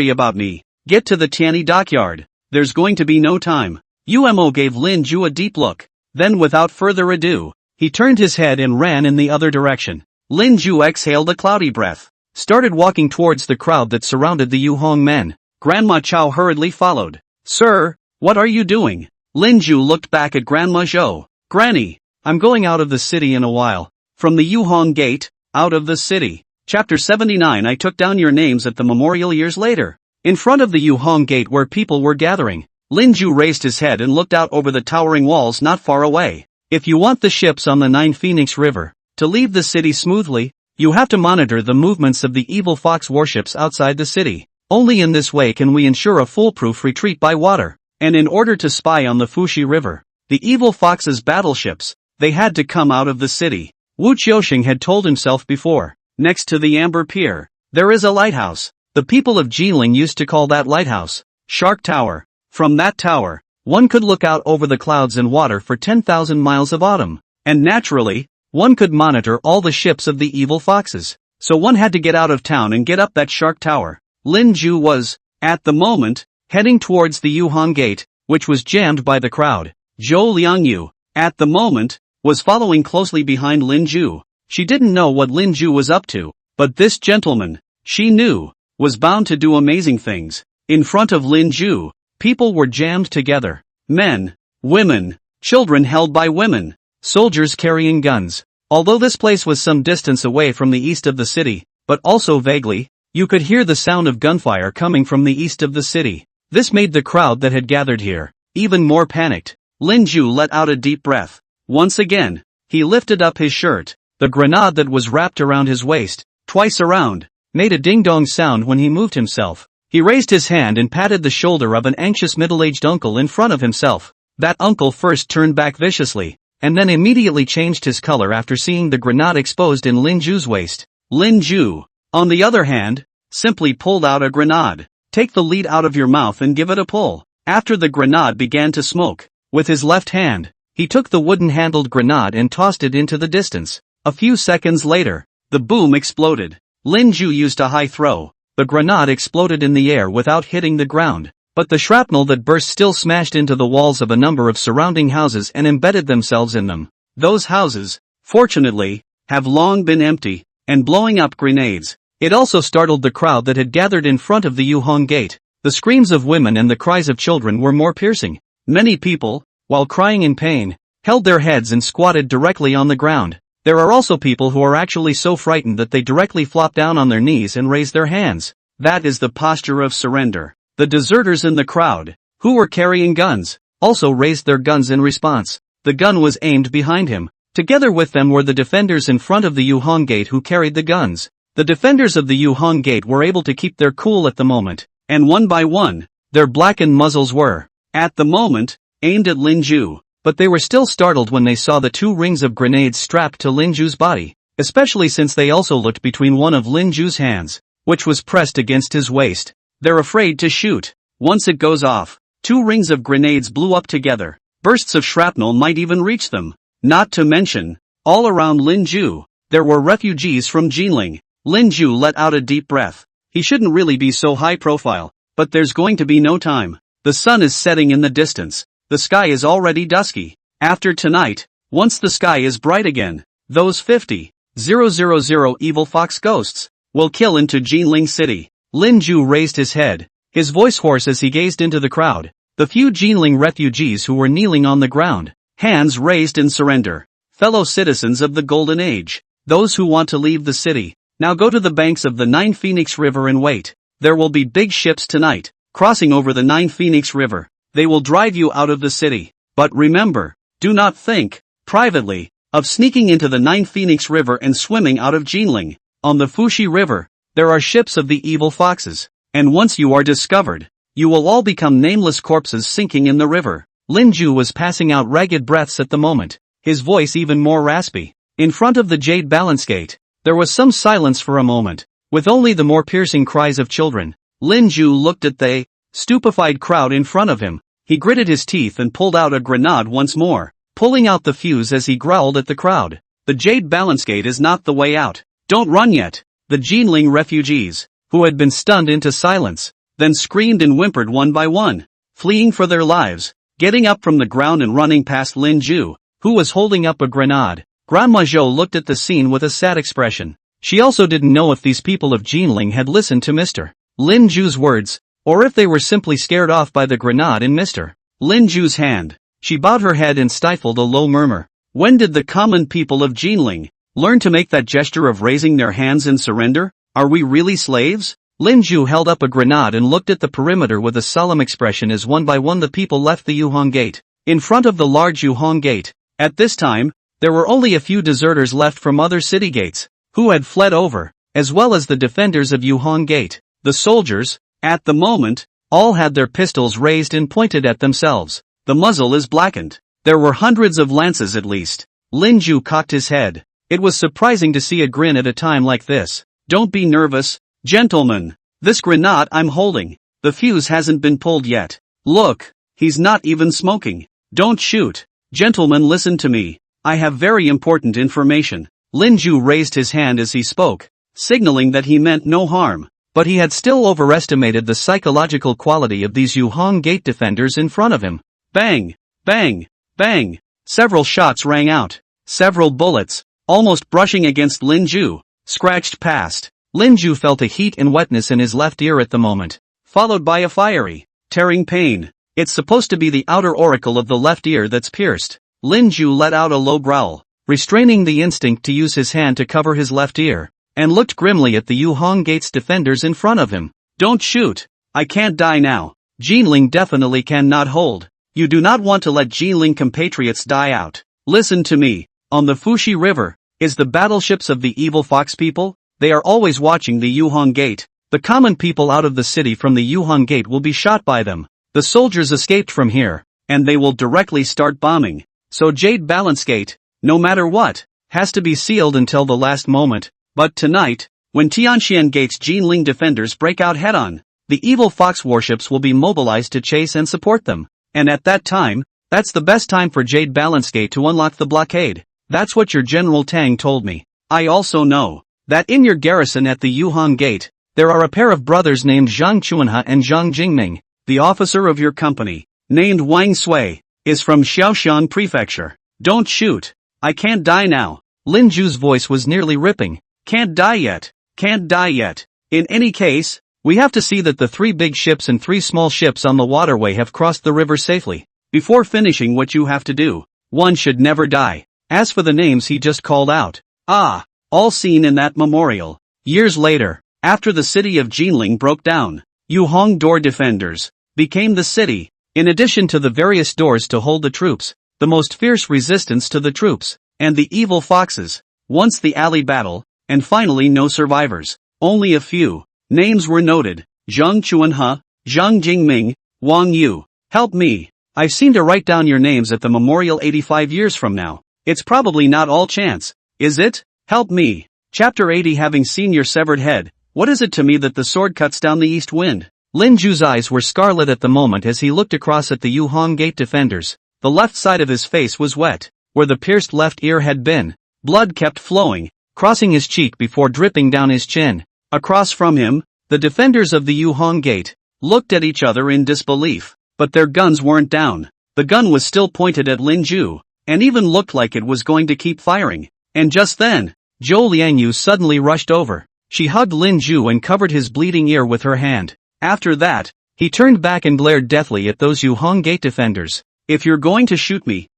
about me. Get to the Tiani dockyard. There's going to be no time. Umo gave Linju a deep look. Then without further ado, he turned his head and ran in the other direction. Linju exhaled a cloudy breath, started walking towards the crowd that surrounded the Yuhong men. Grandma Chao hurriedly followed. Sir, what are you doing? Linju looked back at Grandma Zhou. Granny, I'm going out of the city in a while. From the Yuhong Gate, out of the city. Chapter 79. I took down your names at the memorial years later. In front of the Yuhong Gate where people were gathering, Linju raised his head and looked out over the towering walls not far away. If you want the ships on the Nine Phoenix River to leave the city smoothly, you have to monitor the movements of the evil fox warships outside the city. Only in this way can we ensure a foolproof retreat by water. And in order to spy on the Fushi River, the evil fox's battleships, they had to come out of the city. Wu Qiuxing had told himself before. Next to the Amber Pier, there is a lighthouse. The people of Jinling used to call that lighthouse Shark Tower. From that tower, one could look out over the clouds and water for 10,000 miles of autumn. And naturally, one could monitor all the ships of the evil foxes. So one had to get out of town and get up that Shark Tower. Linju was, at the moment, heading towards the Yuhong Gate, which was jammed by the crowd. Zhou Liangyu, at the moment, was following closely behind Linju. She didn't know what Linju was up to, but this gentleman, she knew, was bound to do amazing things. In front of Linju, people were jammed together. Men, women, children held by women, soldiers carrying guns. Although this place was some distance away from the east of the city, but also vaguely, you could hear the sound of gunfire coming from the east of the city. This made the crowd that had gathered here even more panicked. Linju let out a deep breath. Once again, he lifted up his shirt. The grenade that was wrapped around his waist, twice around, made a ding-dong sound when he moved himself. He raised his hand and patted the shoulder of an anxious middle-aged uncle in front of himself. That uncle first turned back viciously, and then immediately changed his color after seeing the grenade exposed in Linju's waist. Linju, on the other hand, simply pulled out a grenade. Take the lead out of your mouth and give it a pull. After the grenade began to smoke, with his left hand, he took the wooden-handled grenade and tossed it into the distance. A few seconds later, the boom exploded. Linju used a high throw. The grenade exploded in the air without hitting the ground, but the shrapnel that burst still smashed into the walls of a number of surrounding houses and embedded themselves in them. Those houses, fortunately, have long been empty and blowing up grenades. It also startled the crowd that had gathered in front of the Yuhong Gate. The screams of women and the cries of children were more piercing. Many people, while crying in pain, held their heads and squatted directly on the ground. There are also people who are actually so frightened that they directly flop down on their knees and raise their hands. That is the posture of surrender. The deserters in the crowd, who were carrying guns, also raised their guns in response. The gun was aimed behind him. Together with them were the defenders in front of the Yuhong Gate who carried the guns. The defenders of the Yuhong Gate were able to keep their cool at the moment. and one by one, their blackened muzzles were, at the moment, aimed at Lin Ju. But they were still startled when they saw the 2 rings of grenades strapped to Lin Ju's body, especially since they also looked between one of Lin Ju's hands, which was pressed against his waist. They're afraid to shoot. Once it goes off, 2 rings of grenades blew up together. Bursts of shrapnel might even reach them. Not to mention, all around Lin Ju, there were refugees from Jinling. Lin Ju let out a deep breath. He shouldn't really be so high profile, but there's going to be no time. The sun is setting in the distance. The sky is already dusky. After tonight, once the sky is bright again, those 50,000 evil fox ghosts will kill into Jinling City. Lin Ju raised his head, his voice hoarse as he gazed into the crowd. The few Jinling refugees who were kneeling on the ground, hands raised in surrender. Fellow citizens of the Golden Age, those who want to leave the city, now go to the banks of the Nine Phoenix River and wait. There will be big ships tonight, crossing over the Nine Phoenix River. They will drive you out of the city. But remember, do not think, privately, of sneaking into the Nine Phoenix River and swimming out of Jinling. On the Fushi River, there are ships of the evil foxes, and once you are discovered, you will all become nameless corpses sinking in the river. Lin Ju was passing out ragged breaths at the moment, his voice even more raspy. In front of the Jade Balance Gate, there was some silence for a moment, with only the more piercing cries of children. Lin Ju looked at the stupefied crowd in front of him. He gritted his teeth and pulled out a grenade once more, pulling out the fuse as he growled at the crowd. The Jade Balance Gate is not the way out. Don't run yet. The Jinling refugees, who had been stunned into silence, then screamed and whimpered one by one, fleeing for their lives, getting up from the ground and running past Lin Ju, who was holding up a grenade. Grandma Zhou looked at the scene with a sad expression. She also didn't know if these people of Jinling had listened to Mr. Lin Ju's words, or if they were simply scared off by the grenade in Mr. Lin Ju's hand. She bowed her head and stifled a low murmur. When did the common people of Jinling learn to make that gesture of raising their hands in surrender? Are we really slaves? Lin Ju held up a grenade and looked at the perimeter with a solemn expression as one by one the people left the Yuhong Gate. In front of the large Yuhong Gate, at this time, there were only a few deserters left from other city gates, who had fled over, as well as the defenders of Yuhong Gate. The soldiers, at the moment, all had their pistols raised and pointed at themselves. The muzzle is blackened. There were hundreds of lances at least. Lin Ju cocked his head. It was surprising to see a grin at a time like this. Don't be nervous, gentlemen. This grenade I'm holding, the fuse hasn't been pulled yet. Look, he's not even smoking. Don't shoot. Gentlemen, listen to me. I have very important information. Lin Ju raised his hand as he spoke, signaling that he meant no harm. But he had still overestimated the psychological quality of these Yuhong Gate defenders in front of him. Bang! Bang! Bang! Several shots rang out. Several bullets, almost brushing against Lin Ju, scratched past. Lin Ju felt a heat and wetness in his left ear at the moment, followed by a fiery, tearing pain. It's supposed to be the outer auricle of the left ear that's pierced. Lin Ju let out a low growl, restraining the instinct to use his hand to cover his left ear, and looked grimly at the Yuhong Gate's defenders in front of him. Don't shoot. I can't die now. Jinling definitely cannot hold. You do not want to let Jinling compatriots die out. Listen to me. On the Fushi River, is the battleships of the evil fox people? They are always watching the Yuhong Gate. The common people out of the city from the Yuhong Gate will be shot by them. The soldiers escaped from here, and they will directly start bombing. So Jade Balance Gate, no matter what, has to be sealed until the last moment. But tonight, when Tianxian Gate's Jinling defenders break out head-on, the evil fox warships will be mobilized to chase and support them. And at that time, that's the best time for Jade Balance Gate to unlock the blockade. That's what your General Tang told me. I also know that in your garrison at the Yuhong Gate, there are a pair of brothers named Zhang Chuanhe and Zhang Jingming. The officer of your company, named Wang Sui, is from Xiaoshan Prefecture. Don't shoot. I can't die now. Lin Ju's voice was nearly ripping. Can't die yet. Can't die yet. In any case, we have to see that the 3 big ships and 3 small ships on the waterway have crossed the river safely. Before finishing what you have to do, one should never die. As for the names he just called out, all seen in that memorial. Years later, after the city of Jinling broke down, Yuhong door defenders became the city, in addition to the various doors to hold the troops, the most fierce resistance to the troops, and the evil foxes. Once the alley battle, and finally no survivors. Only a few names were noted. Zhang Chuanhe, Zhang Jingming, Wang Yu. Help me. I've seen to write down your names at the memorial 85 years from now. It's probably not all chance, is it? Help me. Chapter 80. Having seen your severed head, what is it to me that the sword cuts down the east wind? Lin Ju's eyes were scarlet at the moment as he looked across at the Yuhong Gate defenders. The left side of his face was wet. Where the pierced left ear had been, blood kept flowing, crossing his cheek before dripping down his chin. Across from him, the defenders of the Yuhong Gate looked at each other in disbelief, but their guns weren't down. The gun was still pointed at Lin Ju, and even looked like it was going to keep firing. And just then, Zhou Liangyu suddenly rushed over. She hugged Lin Ju and covered his bleeding ear with her hand. After that, he turned back and glared deathly at those Yuhong Gate defenders. If you're going to shoot me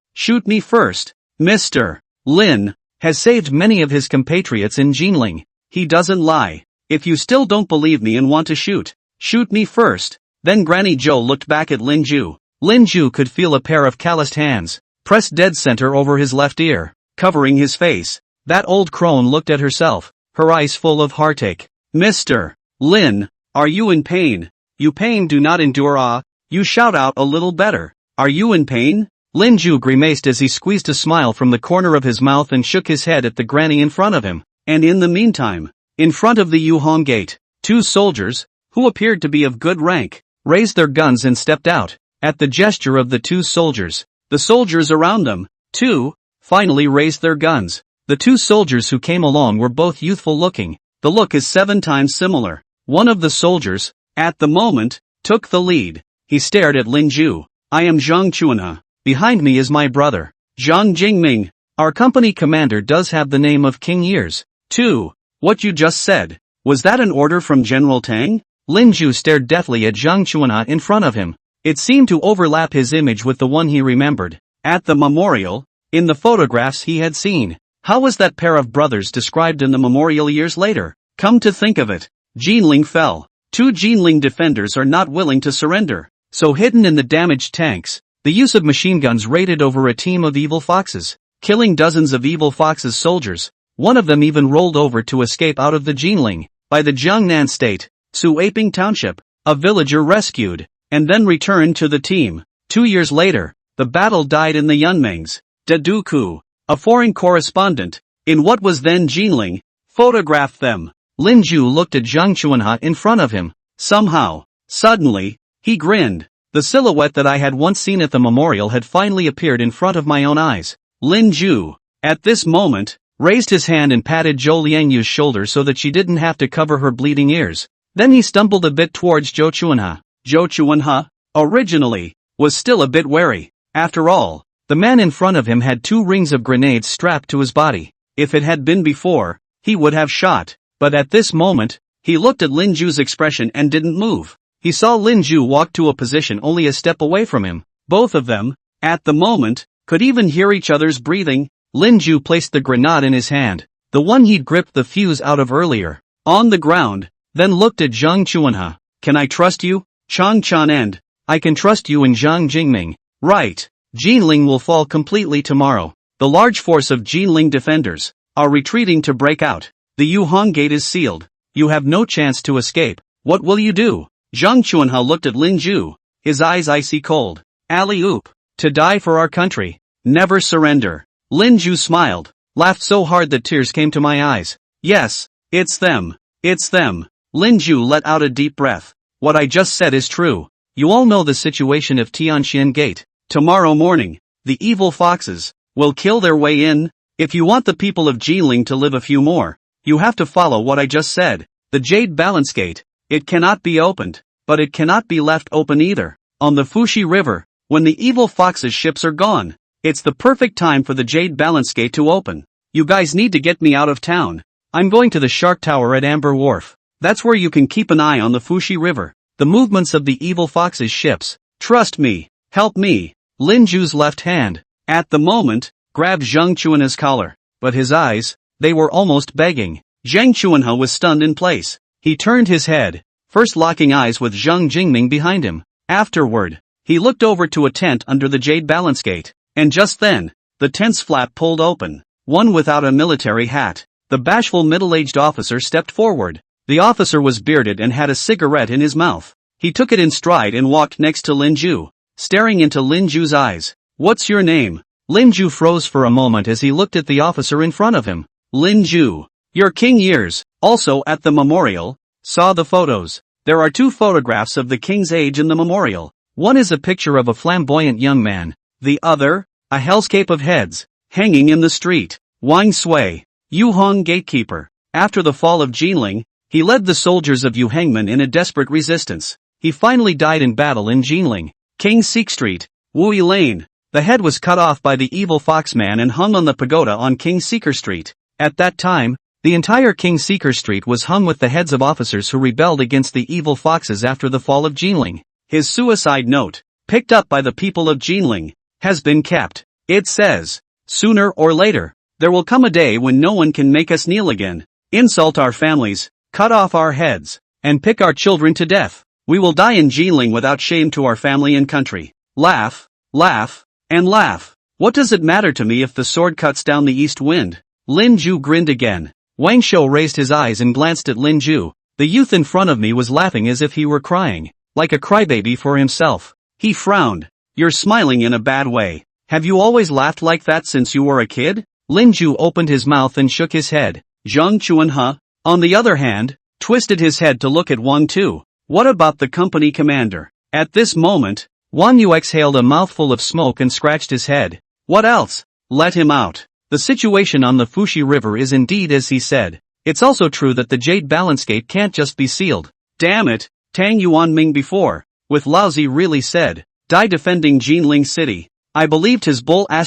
first. Mr. Lin has saved many of his compatriots in Jinling. He doesn't lie. If you still don't believe me and want to shoot me first. Then Granny Zhou looked back at Lin Ju. Lin Ju could feel a pair of calloused hands pressed dead center over his left ear, covering his face. That old crone looked at herself, her eyes full of heartache. Mr. Lin, are you in pain? You pain do not endure. You shout out a little better. Are you in pain? Lin Ju grimaced as he squeezed a smile from the corner of his mouth and shook his head at the granny in front of him. And in the meantime, in front of the Yuhong Gate, two soldiers, who appeared to be of good rank, raised their guns and stepped out. At the gesture of the two soldiers, the soldiers around them, too, finally raised their guns. The two soldiers who came along were both youthful looking. The look is 7 times similar. One of the soldiers, at the moment, took the lead. He stared at Lin Ju. I am Zhang Chuanhe. Behind me is my brother, Zhang Jingming. Our company commander does have the name of King Years, too. What you just said, was that an order from General Tang? Lin Ju stared deathly at Zhang Chuanhe in front of him. It seemed to overlap his image with the one he remembered. At the memorial, in the photographs he had seen. How was that pair of brothers described in the memorial years later? Come to think of it, Jinling fell. 2 Jinling defenders are not willing to surrender. So hidden in the damaged tanks, the use of machine guns raided over a team of evil foxes, killing dozens of evil foxes' soldiers. One of them even rolled over to escape out of the Jinling. By the Jiangnan state, Suaping Township, a villager rescued, and then returned to the team. 2 years later, the battle died in the Yunmengs. Deduku, a foreign correspondent, in what was then Jinling, photographed them. Lin Ju looked at Zhang Chuanhe in front of him. Somehow, suddenly, he grinned. The silhouette that I had once seen at the memorial had finally appeared in front of my own eyes. Lin Ju, at this moment, raised his hand and patted Zhou Liangyu's shoulder so that she didn't have to cover her bleeding ears. Then he stumbled a bit towards Zhou Chuanhe. Zhou Chuanhe, originally, was still a bit wary. After all, the man in front of him had 2 rings of grenades strapped to his body. If it had been before, he would have shot. But at this moment, he looked at Lin Ju's expression and didn't move. He saw Lin Ju walk to a position only a step away from him. Both of them, at the moment, could even hear each other's breathing. Lin Ju placed the grenade in his hand, the one he'd gripped the fuse out of earlier, on the ground, then looked at Zhang Chuanhe. Can I trust you, Chang Chan? And I can trust you and Zhang Jingming. Right. Jinling will fall completely tomorrow. The large force of Jinling defenders are retreating to break out. The Yuhong Gate is sealed. You have no chance to escape. What will you do? Zhang Chuanhe looked at Lin Ju, his eyes icy cold. Alley-oop. To die for our country. Never surrender. Lin Ju smiled, laughed so hard that tears came to my eyes. Yes, it's them. It's them. Lin Ju let out a deep breath. What I just said is true. You all know the situation of Tianxian Gate. Tomorrow morning, the evil foxes will kill their way in. If you want the people of Jinling to live a few more, you have to follow what I just said. The Jade Balance Gate. It cannot be opened, but it cannot be left open either. On the Fuxi River, when the evil foxes' ships are gone, it's the perfect time for the Jade Balance Gate to open. You guys need to get me out of town. I'm going to the Shark Tower at Amber Wharf. That's where you can keep an eye on the Fuxi River, the movements of the evil foxes' ships. Trust me. Help me. Lin Ju's left hand, at the moment, grabbed Zhang Chuanhe's collar, but his eyes, they were almost begging. Zhang Chuanhe was stunned in place. He turned his head, first locking eyes with Zhang Jingming behind him. Afterward, he looked over to a tent under the Jade Balance Gate, and just then, the tent's flap pulled open. One without a military hat, the bashful middle-aged officer stepped forward. The officer was bearded and had a cigarette in his mouth. He took it in stride and walked next to Lin Ju, staring into Lin Ju's eyes. "What's your name?" Lin Ju froze for a moment as he looked at the officer in front of him. "Lin Ju. Your king years." Also at the memorial, saw the photos. There are 2 photographs of the king's age in the memorial. One is a picture of a flamboyant young man. The other, a hellscape of heads, hanging in the street. Wang Sui, Yuhong gatekeeper. After the fall of Jinling, he led the soldiers of Yu Hangman in a desperate resistance. He finally died in battle in Jinling. King Seek Street, Wui Lane. The head was cut off by the evil foxman and hung on the pagoda on King Seeker Street. At that time, the entire King Seeker Street was hung with the heads of officers who rebelled against the evil foxes after the fall of Jinling. His suicide note, picked up by the people of Jinling, has been kept. It says, "Sooner or later, there will come a day when no one can make us kneel again, insult our families, cut off our heads, and pick our children to death. We will die in Jinling without shame to our family and country. Laugh, laugh, and laugh. What does it matter to me if the sword cuts down the east wind?" Lin Ju grinned again. Wang Shou raised his eyes and glanced at Lin Ju. The youth in front of me was laughing as if he were crying, like a crybaby for himself. He frowned. "You're smiling in a bad way. Have you always laughed like that since you were a kid?" Lin Ju opened his mouth and shook his head. Zhang Chuanhe, on the other hand, twisted his head to look at Wang Tu. "What about the company commander?" At this moment, Wang Yu exhaled a mouthful of smoke and scratched his head. "What else? Let him out. The situation on the Fuxi River is indeed as he said. It's also true that the Jade Balance Gate can't just be sealed. Damn it, Tang Yuanming before, with Laozi really said, die defending Jinling City. I believed his bull ********.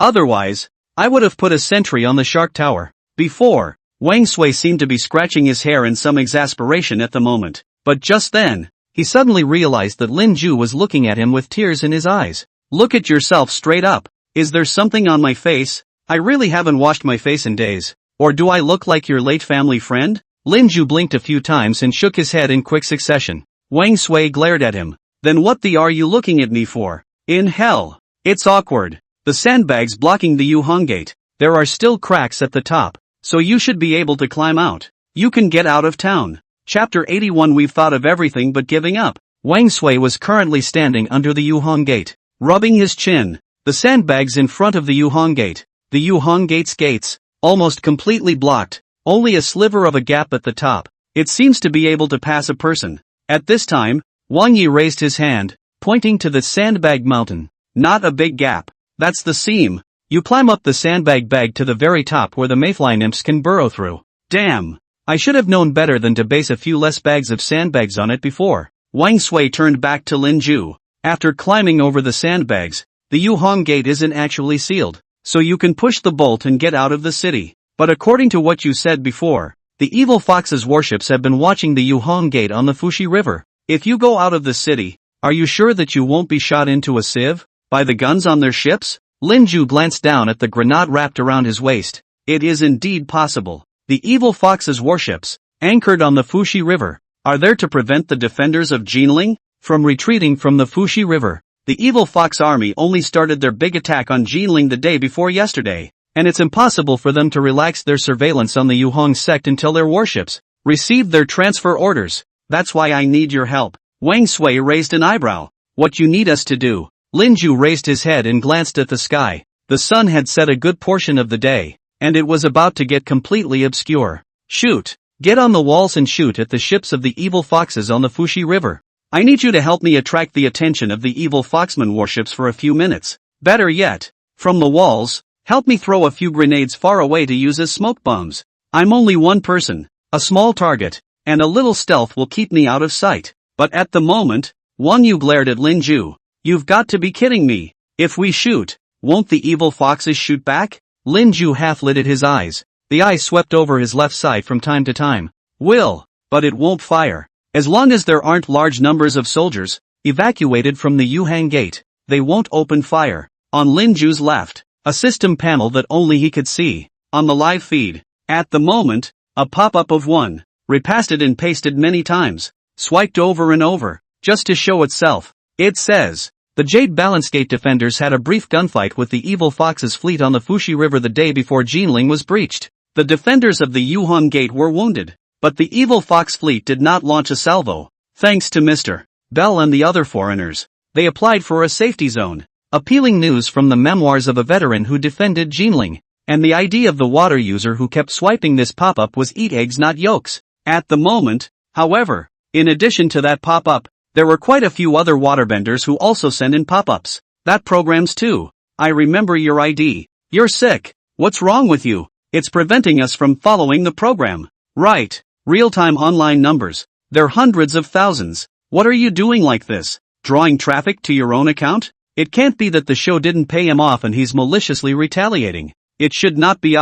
Otherwise, I would have put a sentry on the Shark Tower. Before, Wang Sui seemed to be scratching his hair in some exasperation at the moment, but just then, he suddenly realized that Lin Ju was looking at him with tears in his eyes. "Look at yourself straight up. Is there something on my face? I really haven't washed my face in days. Or do I look like your late family friend?" Lin Ju blinked a few times and shook his head in quick succession. Wang Sui glared at him. "Then what the are you looking at me for? In hell. It's awkward. The sandbags blocking the Yuhong Gate. There are still cracks at the top, so you should be able to climb out. You can get out of town." Chapter 81. We've thought of everything but giving up. Wang Sui was currently standing under the Yuhong Gate, rubbing his chin. The sandbags in front of the Yuhong Gate. The Yuhong Gate's gates, almost completely blocked, only a sliver of a gap at the top. It seems to be able to pass a person. At this time, Wang Yi raised his hand, pointing to the sandbag mountain. "Not a big gap. That's the seam. You climb up the sandbag bag to the very top where the mayfly nymphs can burrow through." Damn. I should have known better than to base a few less bags of sandbags on it before. Wang Sui turned back to Lin Ju. After climbing over the sandbags, the Yuhong Gate isn't actually sealed, so you can push the bolt and get out of the city. But according to what you said before, the evil fox's warships have been watching the Yuhong Gate on the Fuxi River. If you go out of the city, are you sure that you won't be shot into a sieve by the guns on their ships? Lin Ju glanced down at the grenade wrapped around his waist. It is indeed possible. The evil fox's warships, anchored on the Fuxi River, are there to prevent the defenders of Jinling from retreating from the Fuxi River. The evil fox army only started their big attack on Jinling the day before yesterday, and it's impossible for them to relax their surveillance on the Yuhong sect until their warships received their transfer orders. That's why I need your help. Wang Sui raised an eyebrow. "What you need us to do?" Lin Ju raised his head and glanced at the sky. The sun had set a good portion of the day, and it was about to get completely obscure. "Shoot! Get on the walls and shoot at the ships of the evil foxes on the Fuxi River. I need you to help me attract the attention of the evil foxman warships for a few minutes. Better yet, from the walls, help me throw a few grenades far away to use as smoke bombs. I'm only one person, a small target, and a little stealth will keep me out of sight." But at the moment, Wang Yu glared at Lin Ju. "You've got to be kidding me. If we shoot, won't the evil foxes shoot back?" Lin Ju half lidded his eyes. The eye swept over his left side from time to time. "Will, but it won't fire. As long as there aren't large numbers of soldiers evacuated from the Yuhang Gate, they won't open fire." On Lin Ju's left, a system panel that only he could see. On the live feed, at the moment, a pop-up of one, repasted and pasted many times, swiped over and over, just to show itself. It says, "The Jade Balance Gate defenders had a brief gunfight with the evil fox's fleet on the Fuxi River the day before Jinling was breached. The defenders of the Yuhong Gate were wounded, but the evil Fox fleet did not launch a salvo. Thanks to Mr. Bell and the other foreigners, they applied for a safety zone. Appealing news from the memoirs of a veteran who defended Jinling. And the ID of the water user who kept swiping this pop-up was eat eggs not yolks. At the moment, however, in addition to that pop-up, there were quite a few other waterbenders who also send in pop-ups. That programs too. I remember your ID. You're sick. What's wrong with you? It's preventing us from following the program. Right. Real-time online numbers. They're hundreds of thousands. What are you doing like this? Drawing traffic to your own account? It can't be that the show didn't pay him off and he's maliciously retaliating. It should not be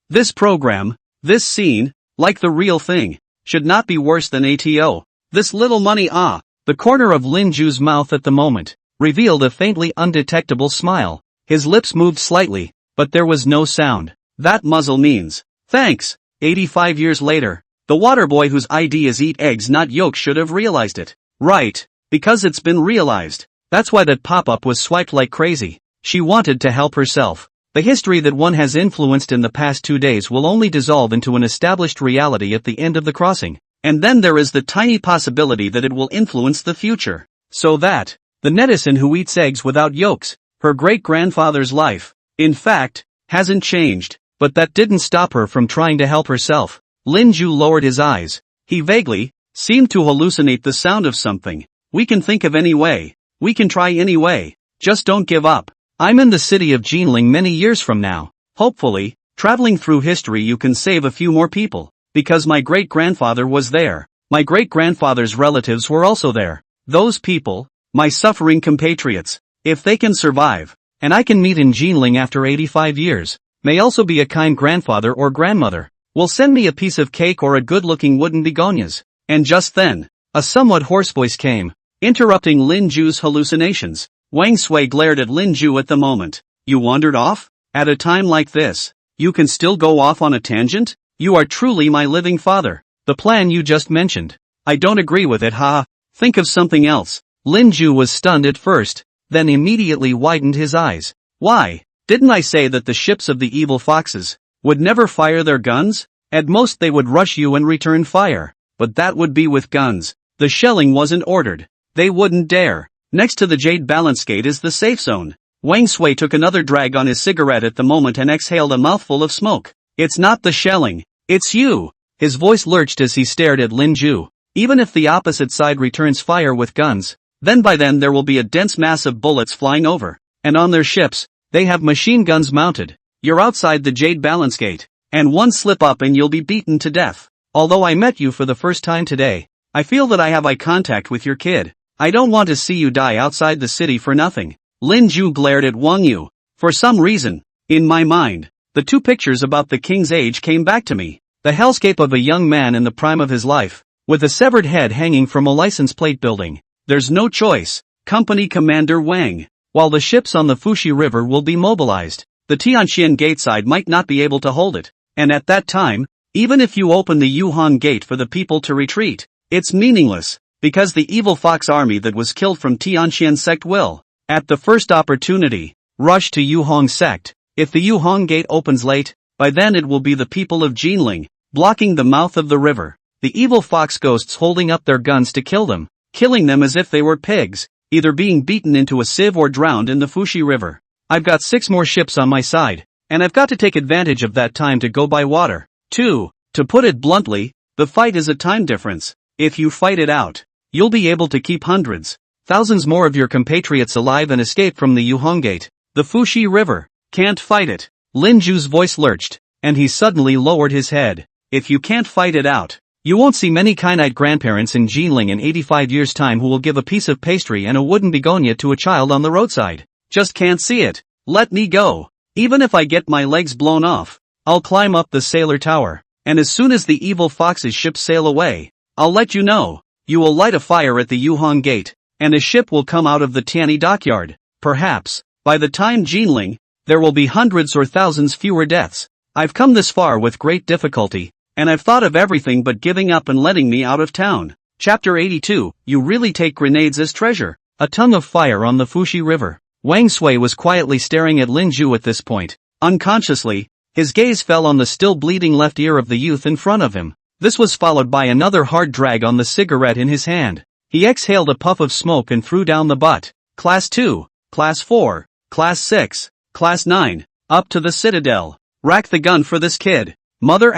this program, this scene, like the real thing, should not be worse than ATO. This little money The corner of Lin Ju's mouth at the moment revealed a faintly undetectable smile. His lips moved slightly, but there was no sound. That muzzle means, thanks. 85 years later, the water boy whose ID is eat eggs not yolks should have realized it. Right, because it's been realized. That's why that pop-up was swiped like crazy. She wanted to help herself. The history that one has influenced in the past 2 days will only dissolve into an established reality at the end of the crossing. And then there is the tiny possibility that it will influence the future. So that, the netizen who eats eggs without yolks, her great-grandfather's life, in fact, hasn't changed. But that didn't stop her from trying to help herself. Lin Ju lowered his eyes. He vaguely seemed to hallucinate the sound of something. We can think of any way. We can try any way. Just don't give up. I'm in the city of Jinling many years from now. Hopefully, traveling through history you can save a few more people. Because my great-grandfather was there. My great-grandfather's relatives were also there. Those people, my suffering compatriots, if they can survive, and I can meet in Jinling after 85 years, may also be a kind grandfather or grandmother, will send me a piece of cake or a good-looking wooden begonias. And just then, a somewhat hoarse voice came, interrupting Lin Ju's hallucinations. Wang Sui glared at Lin Ju at the moment. You wandered off? At a time like this, you can still go off on a tangent? You are truly my living father. The plan you just mentioned. I don't agree with it, Think of something else. Lin Ju was stunned at first, then immediately widened his eyes. Why? Didn't I say that the ships of the evil foxes would never fire their guns? At most they would rush you and return fire. But that would be with guns. The shelling wasn't ordered. They wouldn't dare. Next to the Jade Balance Gate is the safe zone. Wang Sui took another drag on his cigarette at the moment and exhaled a mouthful of smoke. It's not the shelling. It's you. His voice lurched as he stared at Lin Ju. Even if the opposite side returns fire with guns, then by then there will be a dense mass of bullets flying over. And on their ships, they have machine guns mounted. You're outside the Jade Balance Gate. And one slip up and you'll be beaten to death. Although I met you for the first time today, I feel that I have eye contact with your kid. I don't want to see you die outside the city for nothing. Lin Ju glared at Wang Yu. For some reason, in my mind, the two pictures about the king's age came back to me. The hellscape of a young man in the prime of his life, with a severed head hanging from a license plate building. There's no choice. Company Commander Wang. While the ships on the Fuxi River will be mobilized, the Tianxian gate side might not be able to hold it. And at that time, even if you open the Yuhong Gate for the people to retreat, it's meaningless. Because the evil fox army that was killed from Tianxian sect will, at the first opportunity, rush to Yuhong sect. If the Yuhong Gate opens late, by then it will be the people of Jinling, blocking the mouth of the river. The evil fox ghosts holding up their guns to kill them, killing them as if they were pigs, either being beaten into a sieve or drowned in the Fuxi River. I've got 6 more ships on my side, and I've got to take advantage of that time to go by water. 2. To put it bluntly, the fight is a time difference. If you fight it out, you'll be able to keep hundreds, thousands more of your compatriots alive and escape from the Yuhong Gate. The Fuxi River can't fight it. Lin Ju's voice lurched, and he suddenly lowered his head. If you can't fight it out, you won't see many kind-eyed grandparents in Jinling in 85 years' time who will give a piece of pastry and a wooden begonia to a child on the roadside. Just can't see it. Let me go. Even if I get my legs blown off, I'll climb up the sailor tower, and as soon as the evil fox's ships sail away, I'll let you know. You will light a fire at the Yuhong Gate, and a ship will come out of the Tianyi dockyard. Perhaps, by the time Jinling, there will be hundreds or thousands fewer deaths. I've come this far with great difficulty, and I've thought of everything but giving up and letting me out of town. Chapter 82, You really take grenades as treasure. A tongue of fire on the Fuxi River. Wang Sui was quietly staring at Lin Ju at this point. Unconsciously, His gaze fell on the still bleeding left ear of the youth in front of him. This was followed by another hard drag on the cigarette in his hand. He exhaled a puff of smoke and threw down the butt. Class 2, Class 4, Class 6, Class 9, up to the Citadel. Rack the gun for this kid. Mother *********.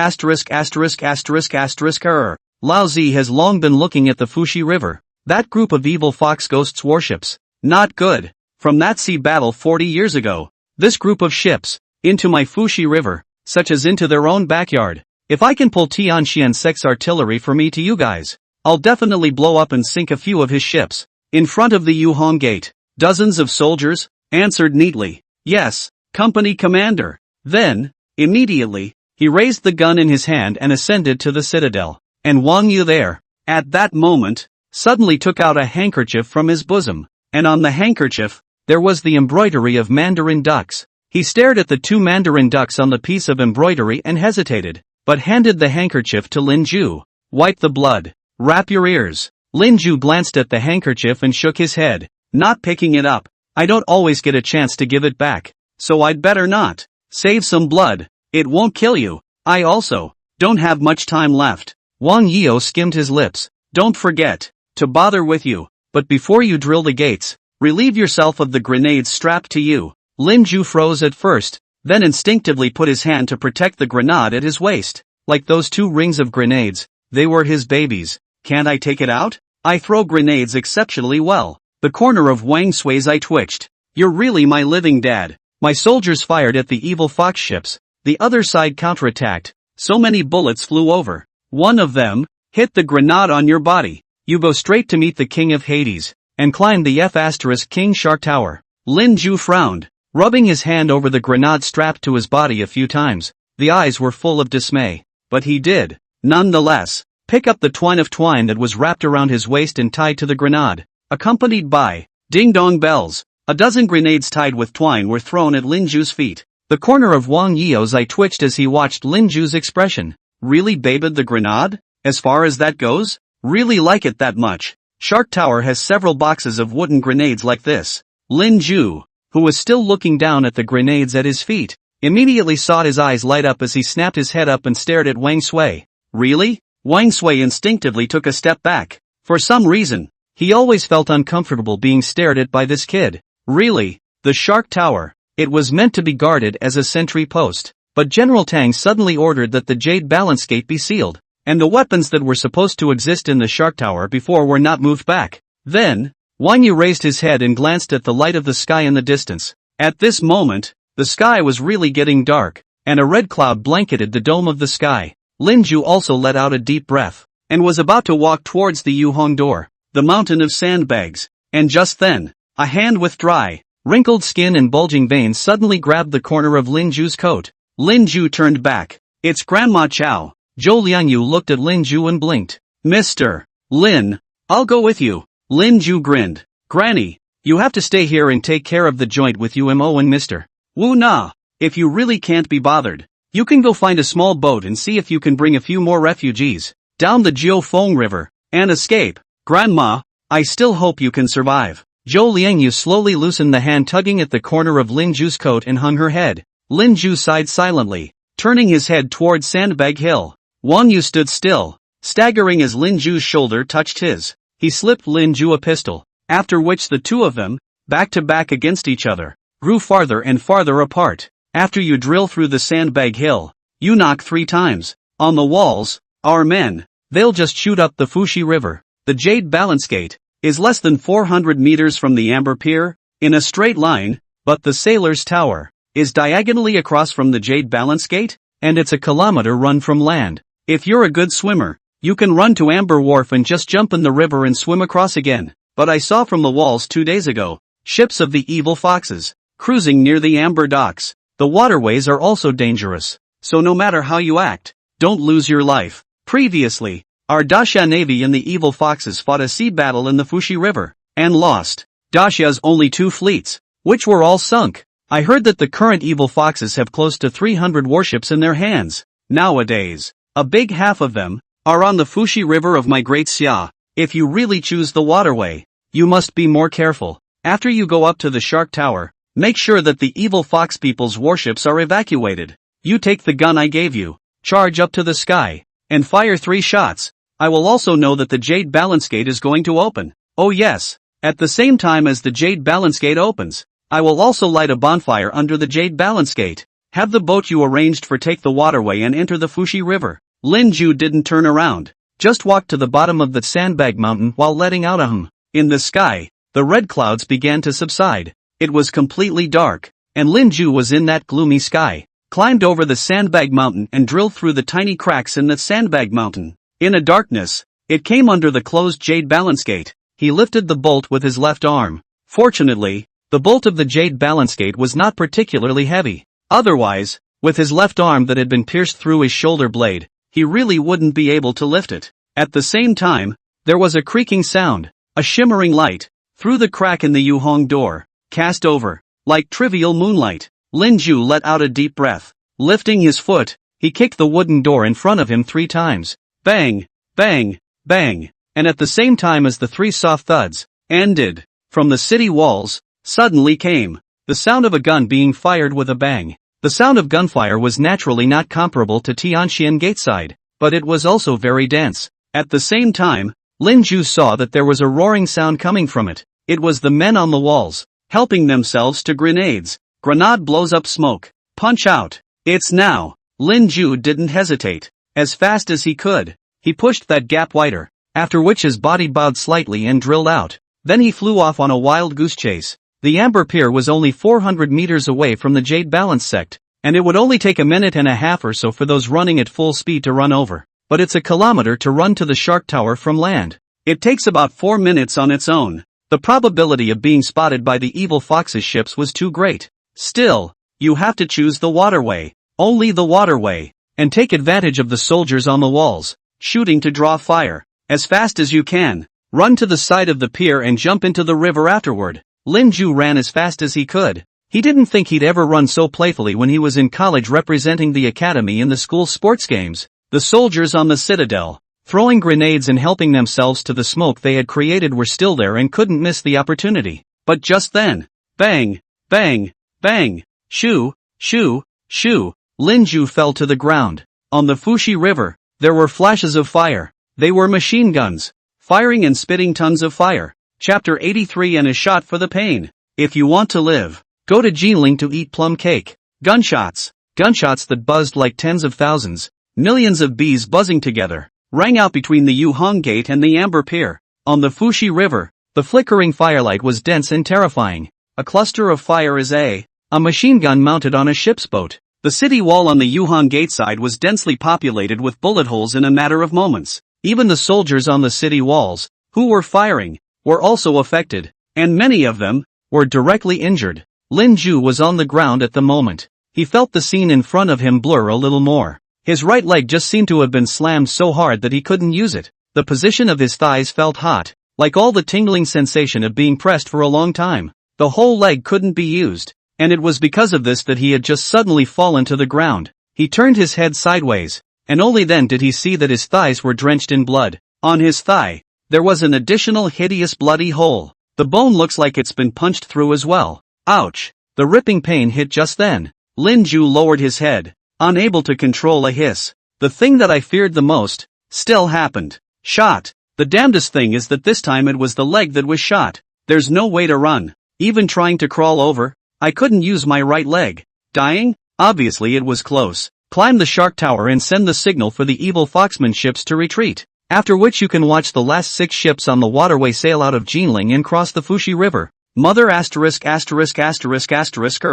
Lao Zi has long been looking at the Fushi River. That group of evil fox ghosts warships. Not good. From that sea battle 40 years ago. This group of ships. Into my Fushi River. Such as into their own backyard. If I can pull Tianxian Sek's artillery for me to you guys, I'll definitely blow up and sink a few of his ships. In front of the Yuhong Gate. Dozens of soldiers answered neatly. Yes, company commander. Then, immediately, he raised the gun in his hand and ascended to the citadel. And Wang Yu there, at that moment, suddenly took out a handkerchief from his bosom. And on the handkerchief, there was the embroidery of mandarin ducks. He stared at the two mandarin ducks on the piece of embroidery and hesitated, but handed the handkerchief to Lin Ju. Wipe the blood. Wrap your ears. Lin Ju glanced at the handkerchief and shook his head, not picking it up. I don't always get a chance to give it back, so I'd better not. Save some blood. It won't kill you. I also don't have much time left. Wang Yio skimmed his lips. Don't forget to bother with you, but before you drill the gates, relieve yourself of the grenades strapped to you. Lin Ju froze at first, then instinctively put his hand to protect the grenade at his waist. Like those two rings of grenades, they were his babies. Can't I take it out? I throw grenades exceptionally well. The corner of Wang Sui's eye twitched. You're really my living dad. My soldiers fired at the evil fox ships. The other side counterattacked. So many bullets flew over. One of them hit the grenade on your body. You go straight to meet the king of Hades and climb the King Shark Tower. Lin Ju frowned, rubbing his hand over the grenade strapped to his body a few times. The eyes were full of dismay. But he did, nonetheless, pick up the twine that was wrapped around his waist and tied to the grenade, accompanied by ding-dong bells. A dozen grenades tied with twine were thrown at Lin Ju's feet. The corner of Wang Yio's eye twitched as he watched Lin Ju's expression. Really babied the grenade? As far as that goes? Really like it that much? Shark Tower has several boxes of wooden grenades like this. Lin Ju, who was still looking down at the grenades at his feet, immediately saw his eyes light up as he snapped his head up and stared at Wang Sui. Really? Wang Sui instinctively took a step back. For some reason, he always felt uncomfortable being stared at by this kid. Really? The Shark Tower. It was meant to be guarded as a sentry post, but General Tang suddenly ordered that the Jade Balance Gate be sealed, and the weapons that were supposed to exist in the Shark Tower before were not moved back. Then, Wang Yu raised his head and glanced at the light of the sky in the distance. At this moment, the sky was really getting dark, and a red cloud blanketed the dome of the sky. Lin Ju also let out a deep breath, and was about to walk towards the Yuhong door, the mountain of sandbags, and just then, a hand with dry, wrinkled skin and bulging veins suddenly grabbed the corner of Lin Ju's coat. Lin Ju turned back. It's Grandma Chow. Zhou Liangyu looked at Lin Ju and blinked. Mr. Lin, I'll go with you. Lin Ju grinned. Granny, you have to stay here and take care of the joint with UMO and Mr. Wu Na. If you really can't be bothered, you can go find a small boat and see if you can bring a few more refugees down the Jiufeng River and escape. Grandma, I still hope you can survive. Zhou Liangyu slowly loosened the hand tugging at the corner of Lin Ju's coat and hung her head. Lin Ju sighed silently, turning his head towards Sandbag Hill. Wang Yu stood still, staggering as Lin Ju's shoulder touched his. He slipped Lin Ju a pistol, after which the two of them, back to back against each other, grew farther and farther apart. After you drill through the Sandbag Hill, you knock 3 times. On the walls, our men, they'll just shoot up the Fushi River. The Jade Balance Gate is less than 400 meters from the Amber Pier, in a straight line, but the Sailor's Tower is diagonally across from the Jade Balance Gate, and it's a kilometer run from land. If you're a good swimmer, you can run to Amber Wharf and just jump in the river and swim across again. But I saw from the walls 2 days ago, ships of the evil foxes, cruising near the Amber docks. The waterways are also dangerous, so no matter how you act, don't lose your life. Previously, our Daxia Navy and the evil foxes fought a sea battle in the Fushi River, and lost. Daxia's only 2 fleets, which were all sunk. I heard that the current evil foxes have close to 300 warships in their hands. Nowadays, a big half of them are on the Fushi River of my Great Xia. If you really choose the waterway, you must be more careful. After you go up to the Shark Tower, make sure that the evil fox people's warships are evacuated. You take the gun I gave you, charge up to the sky, and fire 3 shots. I will also know that the Jade Balance Gate is going to open. Oh yes. At the same time as the Jade Balance Gate opens, I will also light a bonfire under the Jade Balance Gate. Have the boat you arranged for take the waterway and enter the Fushi River. Lin Ju didn't turn around, just walked to the bottom of the sandbag mountain while letting out a hum. In the sky, the red clouds began to subside. It was completely dark, and Lin Ju was in that gloomy sky, climbed over the sandbag mountain and drilled through the tiny cracks in the sandbag mountain. In a darkness, it came under the closed Jade Balance Gate. He lifted the bolt with his left arm. Fortunately, the bolt of the Jade Balance Gate was not particularly heavy. Otherwise, with his left arm that had been pierced through his shoulder blade, he really wouldn't be able to lift it. At the same time, there was a creaking sound, a shimmering light, through the crack in the Yuhong door, cast over, like trivial moonlight. Lin Ju let out a deep breath. Lifting his foot, he kicked the wooden door in front of him 3 times. Bang, bang, bang, and at the same time as the 3 soft thuds ended, from the city walls, suddenly came the sound of a gun being fired with a bang. The sound of gunfire was naturally not comparable to Tianxian Gateside, but it was also very dense. At the same time, Lin Ju saw that there was a roaring sound coming from it. It was the men on the walls, helping themselves to grenades. Grenade blows up smoke. Punch out. It's now. Lin Ju didn't hesitate. As fast as he could, he pushed that gap wider, after which his body bowed slightly and drilled out. Then he flew off on a wild goose chase. The Amber Pier was only 400 meters away from the Jade Balance Sect, and it would only take a minute and a half or so for those running at full speed to run over. But it's a kilometer to run to the Shark Tower from land. It takes about 4 minutes on its own. The probability of being spotted by the evil fox's ships was too great. Still, you have to choose the waterway. Only the waterway. And take advantage of the soldiers on the walls, shooting to draw fire. As fast as you can. Run to the side of the pier and jump into the river afterward. Lin Ju ran as fast as he could. He didn't think he'd ever run so playfully when he was in college representing the academy in the school sports games. The soldiers on the citadel, throwing grenades and helping themselves to the smoke they had created, were still there and couldn't miss the opportunity. But just then, bang, bang, bang, shoo, shoo, shoo, Lin Ju fell to the ground. On the Fushi River, there were flashes of fire. They were machine guns, firing and spitting tons of fire. Chapter 83 and a shot for the pain. If you want to live, go to Jinling to eat plum cake. Gunshots. Gunshots that buzzed like tens of thousands, millions of bees buzzing together, rang out between the Yuhong Gate and the Amber Pier. On the Fushi River, the flickering firelight was dense and terrifying. A cluster of fire is a machine gun mounted on a ship's boat. The city wall on the Yuhong Gate side was densely populated with bullet holes in a matter of moments. Even the soldiers on the city walls, who were firing, were also affected, and many of them were directly injured. Lin Ju was on the ground at the moment. He felt the scene in front of him blur a little more. His right leg just seemed to have been slammed so hard that he couldn't use it. The position of his thighs felt hot, like all the tingling sensation of being pressed for a long time. The whole leg couldn't be used, and it was because of this that he had just suddenly fallen to the ground. He turned his head sideways, and only then did he see that his thighs were drenched in blood. On his thigh, there was an additional hideous bloody hole. The bone looks like it's been punched through as well. Ouch! The ripping pain hit just then. Lin Ju lowered his head, unable to control a hiss. The thing that I feared the most still happened. Shot. The damnedest thing is that this time it was the leg that was shot. There's no way to run. Even trying to crawl over, I couldn't use my right leg. Dying? Obviously it was close. Climb the Shark Tower and send the signal for the evil foxman ships to retreat. After which you can watch the last 6 ships on the waterway sail out of Jinling and cross the Fushi River. Mother asterisk asterisk asterisk asterisk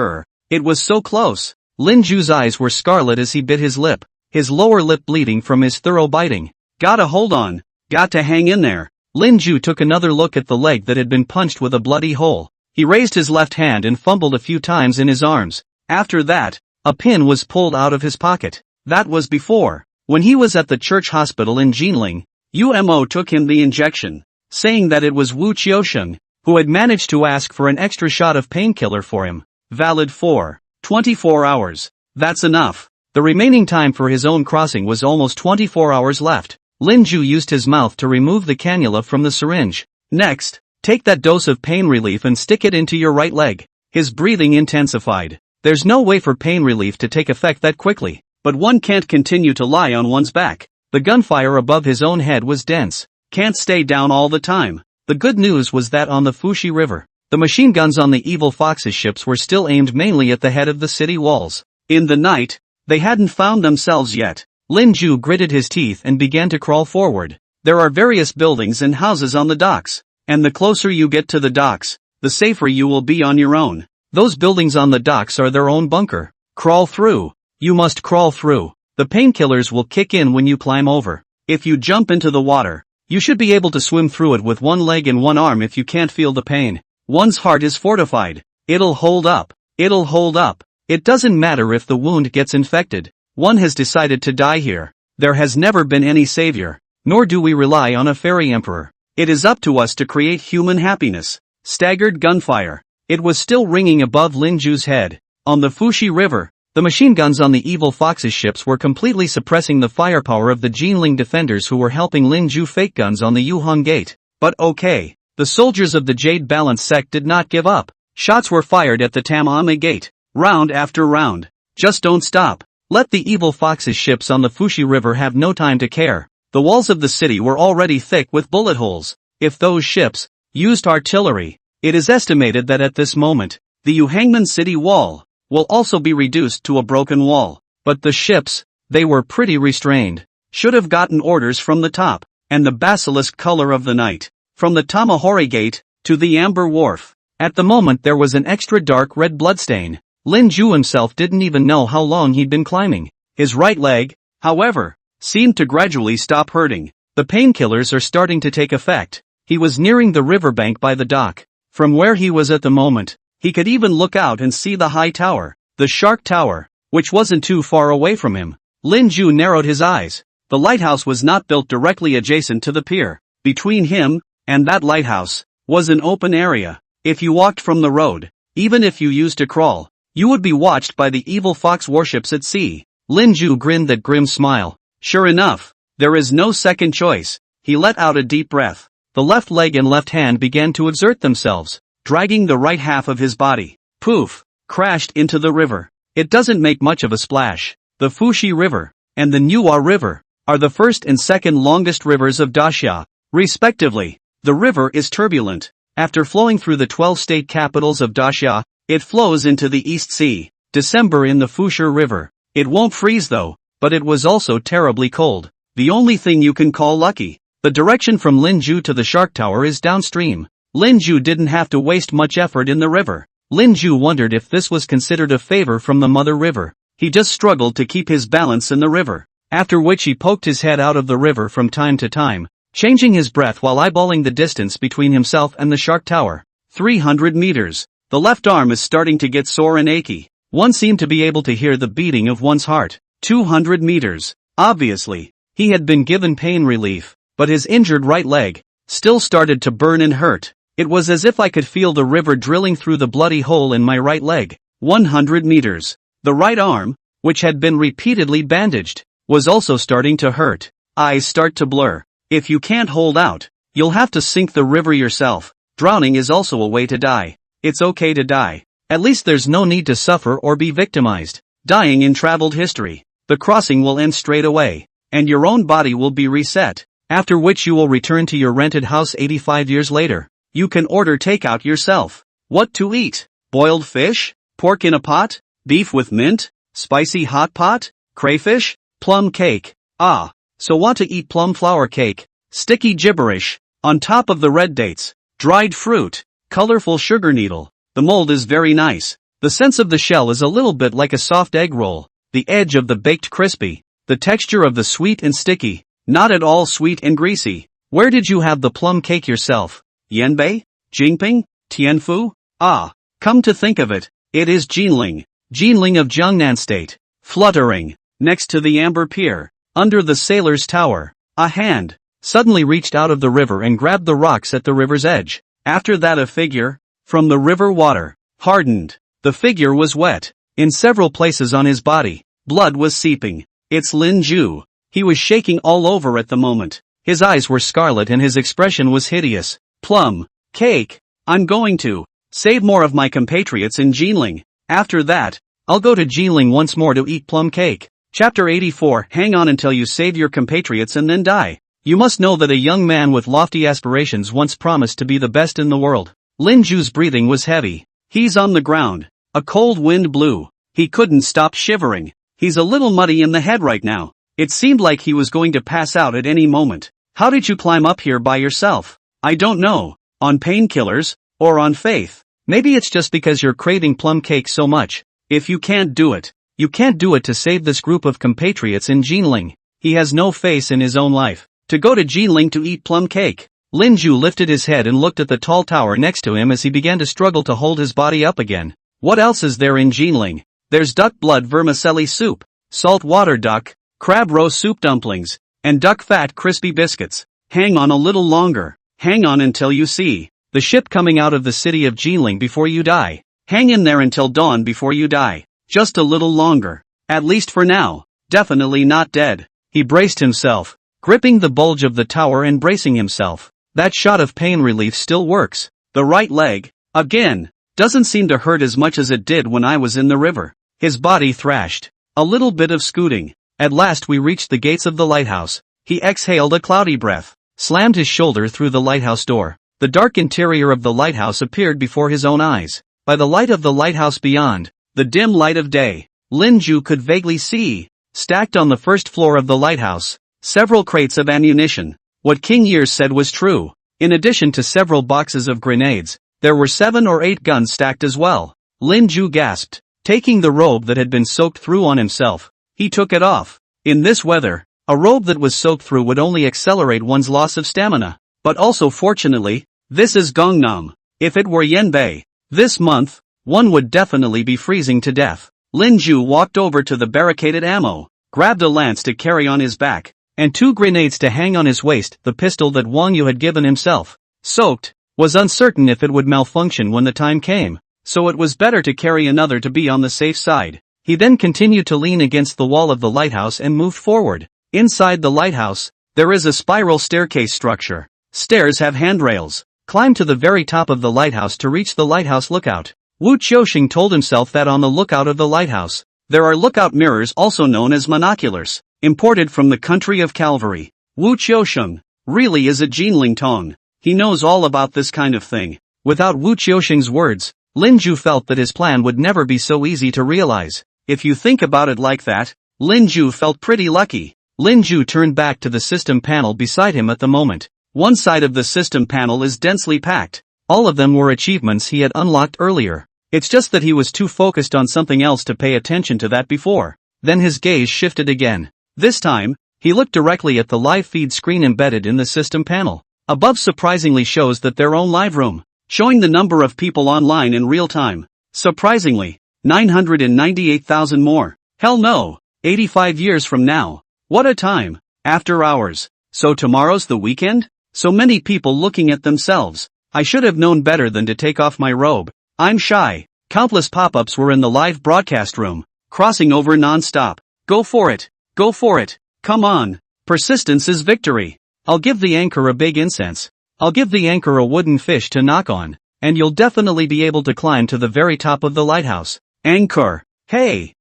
It was so close. Lin Ju's eyes were scarlet as he bit his lip, his lower lip bleeding from his thorough biting. Gotta hold on. Got to hang in there. Lin Ju took another look at the leg that had been punched with a bloody hole. He raised his left hand and fumbled a few times in his arms. After that, a pin was pulled out of his pocket. That was before. When he was at the church hospital in Jinling, UMO took him the injection, saying that it was Wu Qiusheng, who had managed to ask for an extra shot of painkiller for him, valid for 24 hours. That's enough. The remaining time for his own crossing was almost 24 hours left. Lin Ju used his mouth to remove the cannula from the syringe. Next, take that dose of pain relief and stick it into your right leg. His breathing intensified. There's no way for pain relief to take effect that quickly. But one can't continue to lie on one's back. The gunfire above his own head was dense. Can't stay down all the time. The good news was that on the Fushi River, the machine guns on the evil fox's ships were still aimed mainly at the head of the city walls. In the night, they hadn't found themselves yet. Lin Ju gritted his teeth and began to crawl forward. There are various buildings and houses on the docks, and the closer you get to the docks, the safer you will be on your own. Those buildings on the docks are their own bunker. Crawl through. You must crawl through. The painkillers will kick in when you climb over. If you jump into the water, you should be able to swim through it with one leg and one arm if you can't feel the pain. One's heart is fortified. It'll hold up. It'll hold up. It doesn't matter if the wound gets infected. One has decided to die here. There has never been any savior. Nor do we rely on a fairy emperor. It is up to us to create human happiness. Staggered gunfire. It was still ringing above Lin Ju's head. On the Fushi River, the machine guns on the evil fox's ships were completely suppressing the firepower of the Jinling defenders who were helping Lin Ju fake guns on the Yuhong Gate. But okay. The soldiers of the Jade Balance sect did not give up. Shots were fired at the Tamame Gate, round after round. Just don't stop. Let the evil fox's ships on the Fushi River have no time to care. The walls of the city were already thick with bullet holes. If those ships used artillery, it is estimated that at this moment, the Yuhangman city wall will also be reduced to a broken wall. But the ships, they were pretty restrained. Should have gotten orders from the top, and the basilisk color of the night. From the Tamahori Gate to the Amber Wharf. At the moment there was an extra dark red bloodstain. Lin Ju himself didn't even know how long he'd been climbing. His right leg, however, seemed to gradually stop hurting. The painkillers are starting to take effect. He was nearing the riverbank by the dock. From where he was at the moment, he could even look out and see the high tower, the Shark Tower, which wasn't too far away from him. Lin Ju narrowed his eyes. The lighthouse was not built directly adjacent to the pier. Between him and that lighthouse was an open area. If you walked from the road, even if you used to crawl, you would be watched by the evil fox warships at sea. Lin Ju grinned that grim smile. Sure enough, there is no second choice. He let out a deep breath. The left leg and left hand began to exert themselves, dragging the right half of his body. Poof! Crashed into the river. It doesn't make much of a splash. The Fushi River and the Nuwa River are the first and second longest rivers of Daxia, respectively. The river is turbulent. After flowing through the 12 state capitals of Daxia, it flows into the East Sea. December in the Fushi River. It won't freeze though, but it was also terribly cold. The only thing you can call lucky. The direction from Lin Ju to the Shark Tower is downstream. Lin Ju didn't have to waste much effort in the river. Lin Ju wondered if this was considered a favor from the Mother River. He just struggled to keep his balance in the river, after which he poked his head out of the river from time to time, changing his breath while eyeballing the distance between himself and the Shark Tower. 300 meters. The left arm is starting to get sore and achy. One seemed to be able to hear the beating of one's heart. 200 meters. Obviously, he had been given pain relief, but his injured right leg still started to burn and hurt. It was as if I could feel the river drilling through the bloody hole in my right leg. 100 meters. The right arm, which had been repeatedly bandaged, was also starting to hurt. Eyes start to blur. If you can't hold out, you'll have to sink the river yourself. Drowning is also a way to die. It's okay to die. At least there's no need to suffer or be victimized. Dying in traveled history. The crossing will end straight away, and your own body will be reset, after which you will return to your rented house 85 years later. You can order takeout yourself. What to eat? Boiled fish? Pork in a pot? Beef with mint? Spicy hot pot? Crayfish? Plum cake. Ah, so want to eat plum flour cake. Sticky gibberish. On top of the red dates. Dried fruit. Colorful sugar needle. The mold is very nice. The sense of the shell is a little bit like a soft egg roll. The edge of the baked crispy. The texture of the sweet and sticky. Not at all sweet and greasy. Where did you have the plum cake yourself? Yanbei? Jingping? Tianfu? Ah, come to think of it, it is Jinling. Jinling of Jiangnan State. Fluttering, next to the Amber Pier, under the Sailor's Tower. A hand suddenly reached out of the river and grabbed the rocks at the river's edge. After that a figure, from the river water, hardened. The figure was wet. In several places on his body, blood was seeping. It's Lin Ju. He was shaking all over at the moment. His eyes were scarlet and his expression was hideous. Plum cake. I'm going to save more of my compatriots in Jinling. After that, I'll go to Jinling once more to eat plum cake. Chapter 84. Hang on until you save your compatriots and then die. You must know that a young man with lofty aspirations once promised to be the best in the world. Lin Ju's breathing was heavy. He's on the ground. A cold wind blew. He couldn't stop shivering. He's a little muddy in the head right now. It seemed like he was going to pass out at any moment. How did you climb up here by yourself? I don't know. On painkillers? Or on faith? Maybe it's just because you're craving plum cake so much. If you can't do it, you can't do it to save this group of compatriots in Jinling. He has no face in his own life. To go to Jinling to eat plum cake. Lin Ju lifted his head and looked at the tall tower next to him as he began to struggle to hold his body up again. What else is there in Jinling? There's duck blood vermicelli soup, salt water duck, crab roe soup dumplings, and duck fat crispy biscuits. Hang on a little longer. Hang on until you see the ship coming out of the city of Jinling before you die. Hang in there until dawn before you die. Just a little longer. At least for now. Definitely not dead. He braced himself, gripping the bulge of the tower and bracing himself. That shot of pain relief still works. The right leg, again, doesn't seem to hurt as much as it did when I was in the river. His body thrashed. A little bit of scooting. At last we reached the gates of the lighthouse. He exhaled a cloudy breath, slammed his shoulder through the lighthouse door. The dark interior of the lighthouse appeared before his own eyes. By the light of the lighthouse beyond, the dim light of day, Lin Ju could vaguely see, stacked on the first floor of the lighthouse, several crates of ammunition. What King Years said was true. In addition to several boxes of grenades, there were 7 or 8 guns stacked as well. Lin Ju gasped, taking the robe that had been soaked through on himself. He took it off. In this weather, a robe that was soaked through would only accelerate one's loss of stamina. But also fortunately, this is Gangnam. If it were Yenbei, this month, one would definitely be freezing to death. Lin Ju walked over to the barricaded ammo, grabbed a lance to carry on his back, and 2 grenades to hang on his waist. The pistol that Wang Yu had given himself, soaked, was uncertain if it would malfunction when the time came, so it was better to carry another to be on the safe side. He then continued to lean against the wall of the lighthouse and moved forward. Inside the lighthouse, there is a spiral staircase structure. Stairs have handrails. Climb to the very top of the lighthouse to reach the lighthouse lookout. Wu Qiusheng told himself that on the lookout of the lighthouse, there are lookout mirrors also known as monoculars, imported from the country of Calvary. Wu Qiusheng really is a Jinling Tong. He knows all about this kind of thing. Without Wu Qiusheng's words, Lin Ju felt that his plan would never be so easy to realize. If you think about it like that, Lin Ju felt pretty lucky. Lin Ju turned back to the system panel beside him at the moment. One side of the system panel is densely packed. All of them were achievements he had unlocked earlier. It's just that he was too focused on something else to pay attention to that before. Then his gaze shifted again. This time, he looked directly at the live feed screen embedded in the system panel. Above surprisingly shows that their own live room, showing the number of people online in real time. Surprisingly, 998,000 more. Hell no, 85 years from now. What a time. After hours. So tomorrow's the weekend? So many people looking at themselves. I should have known better than to take off my robe. I'm shy. Countless pop-ups were in the live broadcast room, crossing over non-stop. Go for it. Go for it. Come on. Persistence is victory. I'll give the anchor a big incense. I'll give the anchor a wooden fish to knock on, and you'll definitely be able to climb to the very top of the lighthouse. Anchor. Hey.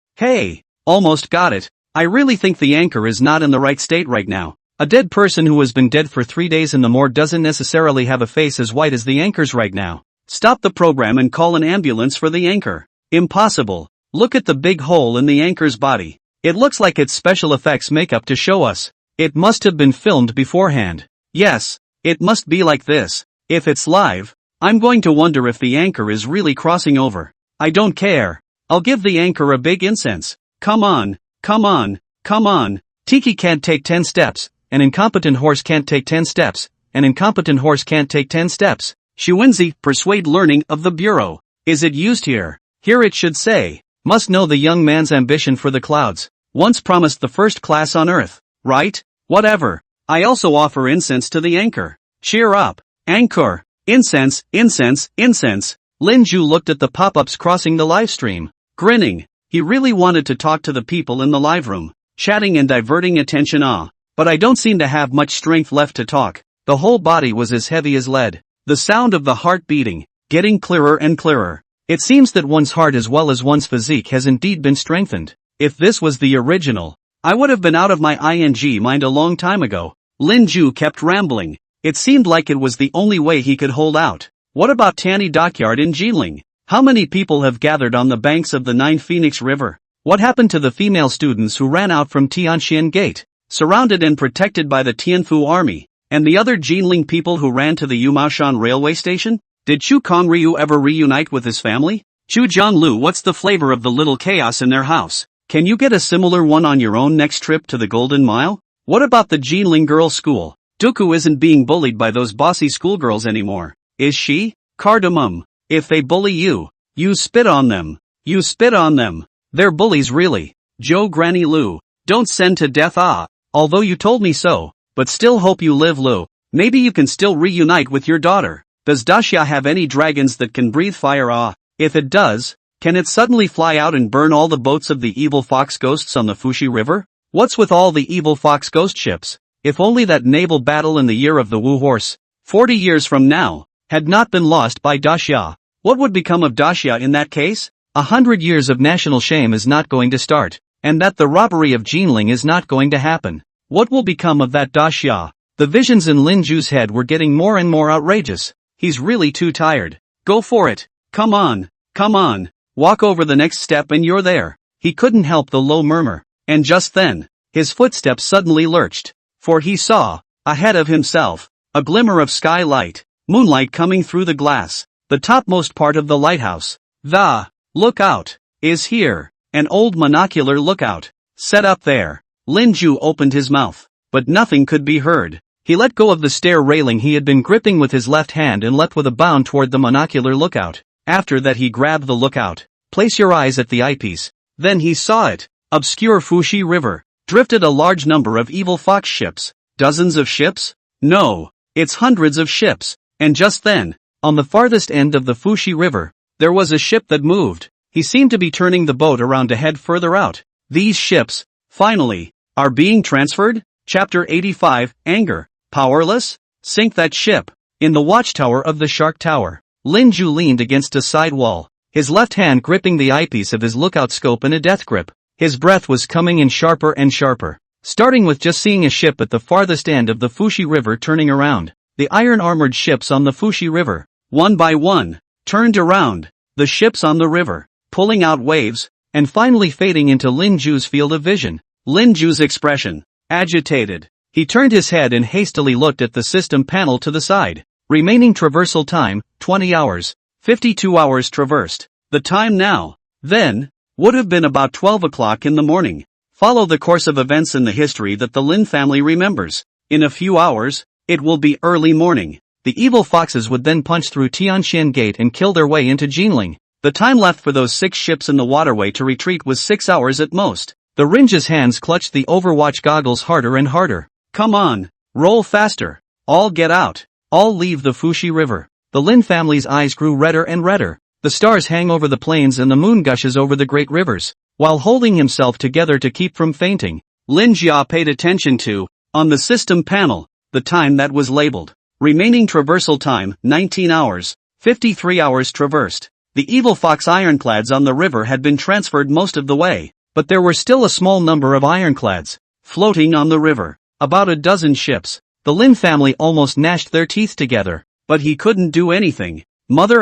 Almost got it. I really think the anchor is not in the right state right now. A dead person who has been dead for 3 days and more doesn't necessarily have a face as white as the anchor's right now. Stop the program and call an ambulance for the anchor. Impossible. Look at the big hole in the anchor's body. It looks like it's special effects makeup to show us. It must have been filmed beforehand. Yes, it must be like this. If it's live, I'm going to wonder if the anchor is really crossing over. I don't care. I'll give the anchor a big incense. Come on. Tiki can't take 10 steps. An incompetent horse can't take 10 steps. An incompetent horse can't take 10 steps. Xuanzi, persuade learning of the Bureau. Is it used here? Here it should say. Must know the young man's ambition for the clouds. Once promised the first class on Earth. Right? Whatever. I also offer incense to the anchor. Cheer up. Anchor. Incense. Lin Ju looked at the pop-ups crossing the live stream, grinning. He really wanted to talk to the people in the live room, chatting and diverting attention. But I don't seem to have much strength left to talk. The whole body was as heavy as lead. The sound of the heart beating, getting clearer and clearer. It seems that one's heart as well as one's physique has indeed been strengthened. If this was the original, I would have been out of my ing mind a long time ago. Lin Ju kept rambling. It seemed like it was the only way he could hold out. What about Tanny Dockyard in Jiling? How many people have gathered on the banks of the Nine Phoenix River? What happened to the female students who ran out from Tianxian Gate, surrounded and protected by the Tianfu army, and the other Jiling people who ran to the Yumaoshan railway station? Did Chu Kongryu ever reunite with his family? Chu Jianglu, what's the flavor of the little chaos in their house? Can you get a similar one on your own next trip to the Golden Mile? What about the Jiling girls' school? Dooku isn't being bullied by those bossy schoolgirls anymore, is she? Cardamom. If they bully you, you spit on them. You spit on them. They're bullies really. Joe Granny Lu. Don't send to death although you told me so, but still hope you live Lu. Maybe you can still reunite with your daughter. Does Daxia have any dragons that can breathe fire If it does, can it suddenly fly out and burn all the boats of the evil fox ghosts on the Fushi River? What's with all the evil fox ghost ships? If only that naval battle in the year of the Wu Horse, 40 years from now, had not been lost by Daxia. What would become of Daxia in that case? 100 years of national shame is not going to start, and that the robbery of Jinling is not going to happen. What will become of that Daxia? The visions in Lin Ju's head were getting more and more outrageous. He's really too tired. Go for it. Come on. Come on. Walk over the next step and you're there. He couldn't help the low murmur. And just then, his footsteps suddenly lurched. For he saw, ahead of himself, a glimmer of skylight, moonlight coming through the glass, the topmost part of the lighthouse. The lookout is here. An old monocular lookout, set up there. Lin Ju opened his mouth, but nothing could be heard. He let go of the stair railing he had been gripping with his left hand and leapt with a bound toward the monocular lookout. After that he grabbed the lookout. Place your eyes at the eyepiece. Then he saw it. Obscure Fushi River. Drifted a large number of evil fox ships. Dozens of ships? No, it's hundreds of ships. And just then, on the farthest end of the Fushi River, there was a ship that moved. He seemed to be turning the boat around to head further out. These ships, finally, are being transferred? Chapter 85, Anger. Powerless? Sink that ship. In the watchtower of the Shark Tower, Lin Ju leaned against a side wall, his left hand gripping the eyepiece of his lookout scope in a death grip. His breath was coming in sharper and sharper, starting with just seeing a ship at the farthest end of the Fushi River turning around. The iron-armored ships on the Fushi River, one by one, turned around. The ships on the river, pulling out waves, and finally fading into Lin Ju's field of vision. Lin Ju's expression, agitated. He turned his head and hastily looked at the system panel to the side. Remaining traversal time, 20 hours. 52 hours traversed. The time now, then, would have been about 12 o'clock in the morning. Follow the course of events in the history that the Lin family remembers. In a few hours, it will be early morning. The evil foxes would then punch through Tianxian Gate and kill their way into Jinling. The time left for those 6 ships in the waterway to retreat was 6 hours at most. The Rinja's hands clutched the Overwatch goggles harder and harder. Come on, roll faster. All get out. All leave the Fushi River. The Lin family's eyes grew redder and redder. The stars hang over the plains and the moon gushes over the great rivers. While holding himself together to keep from fainting, Lin Jia paid attention to, on the system panel, the time that was labeled. Remaining traversal time, 19 hours. 53 hours traversed. The evil fox ironclads on the river had been transferred most of the way, but there were still a small number of ironclads floating on the river. About a dozen ships. The Lin family almost gnashed their teeth together, but he couldn't do anything. Mother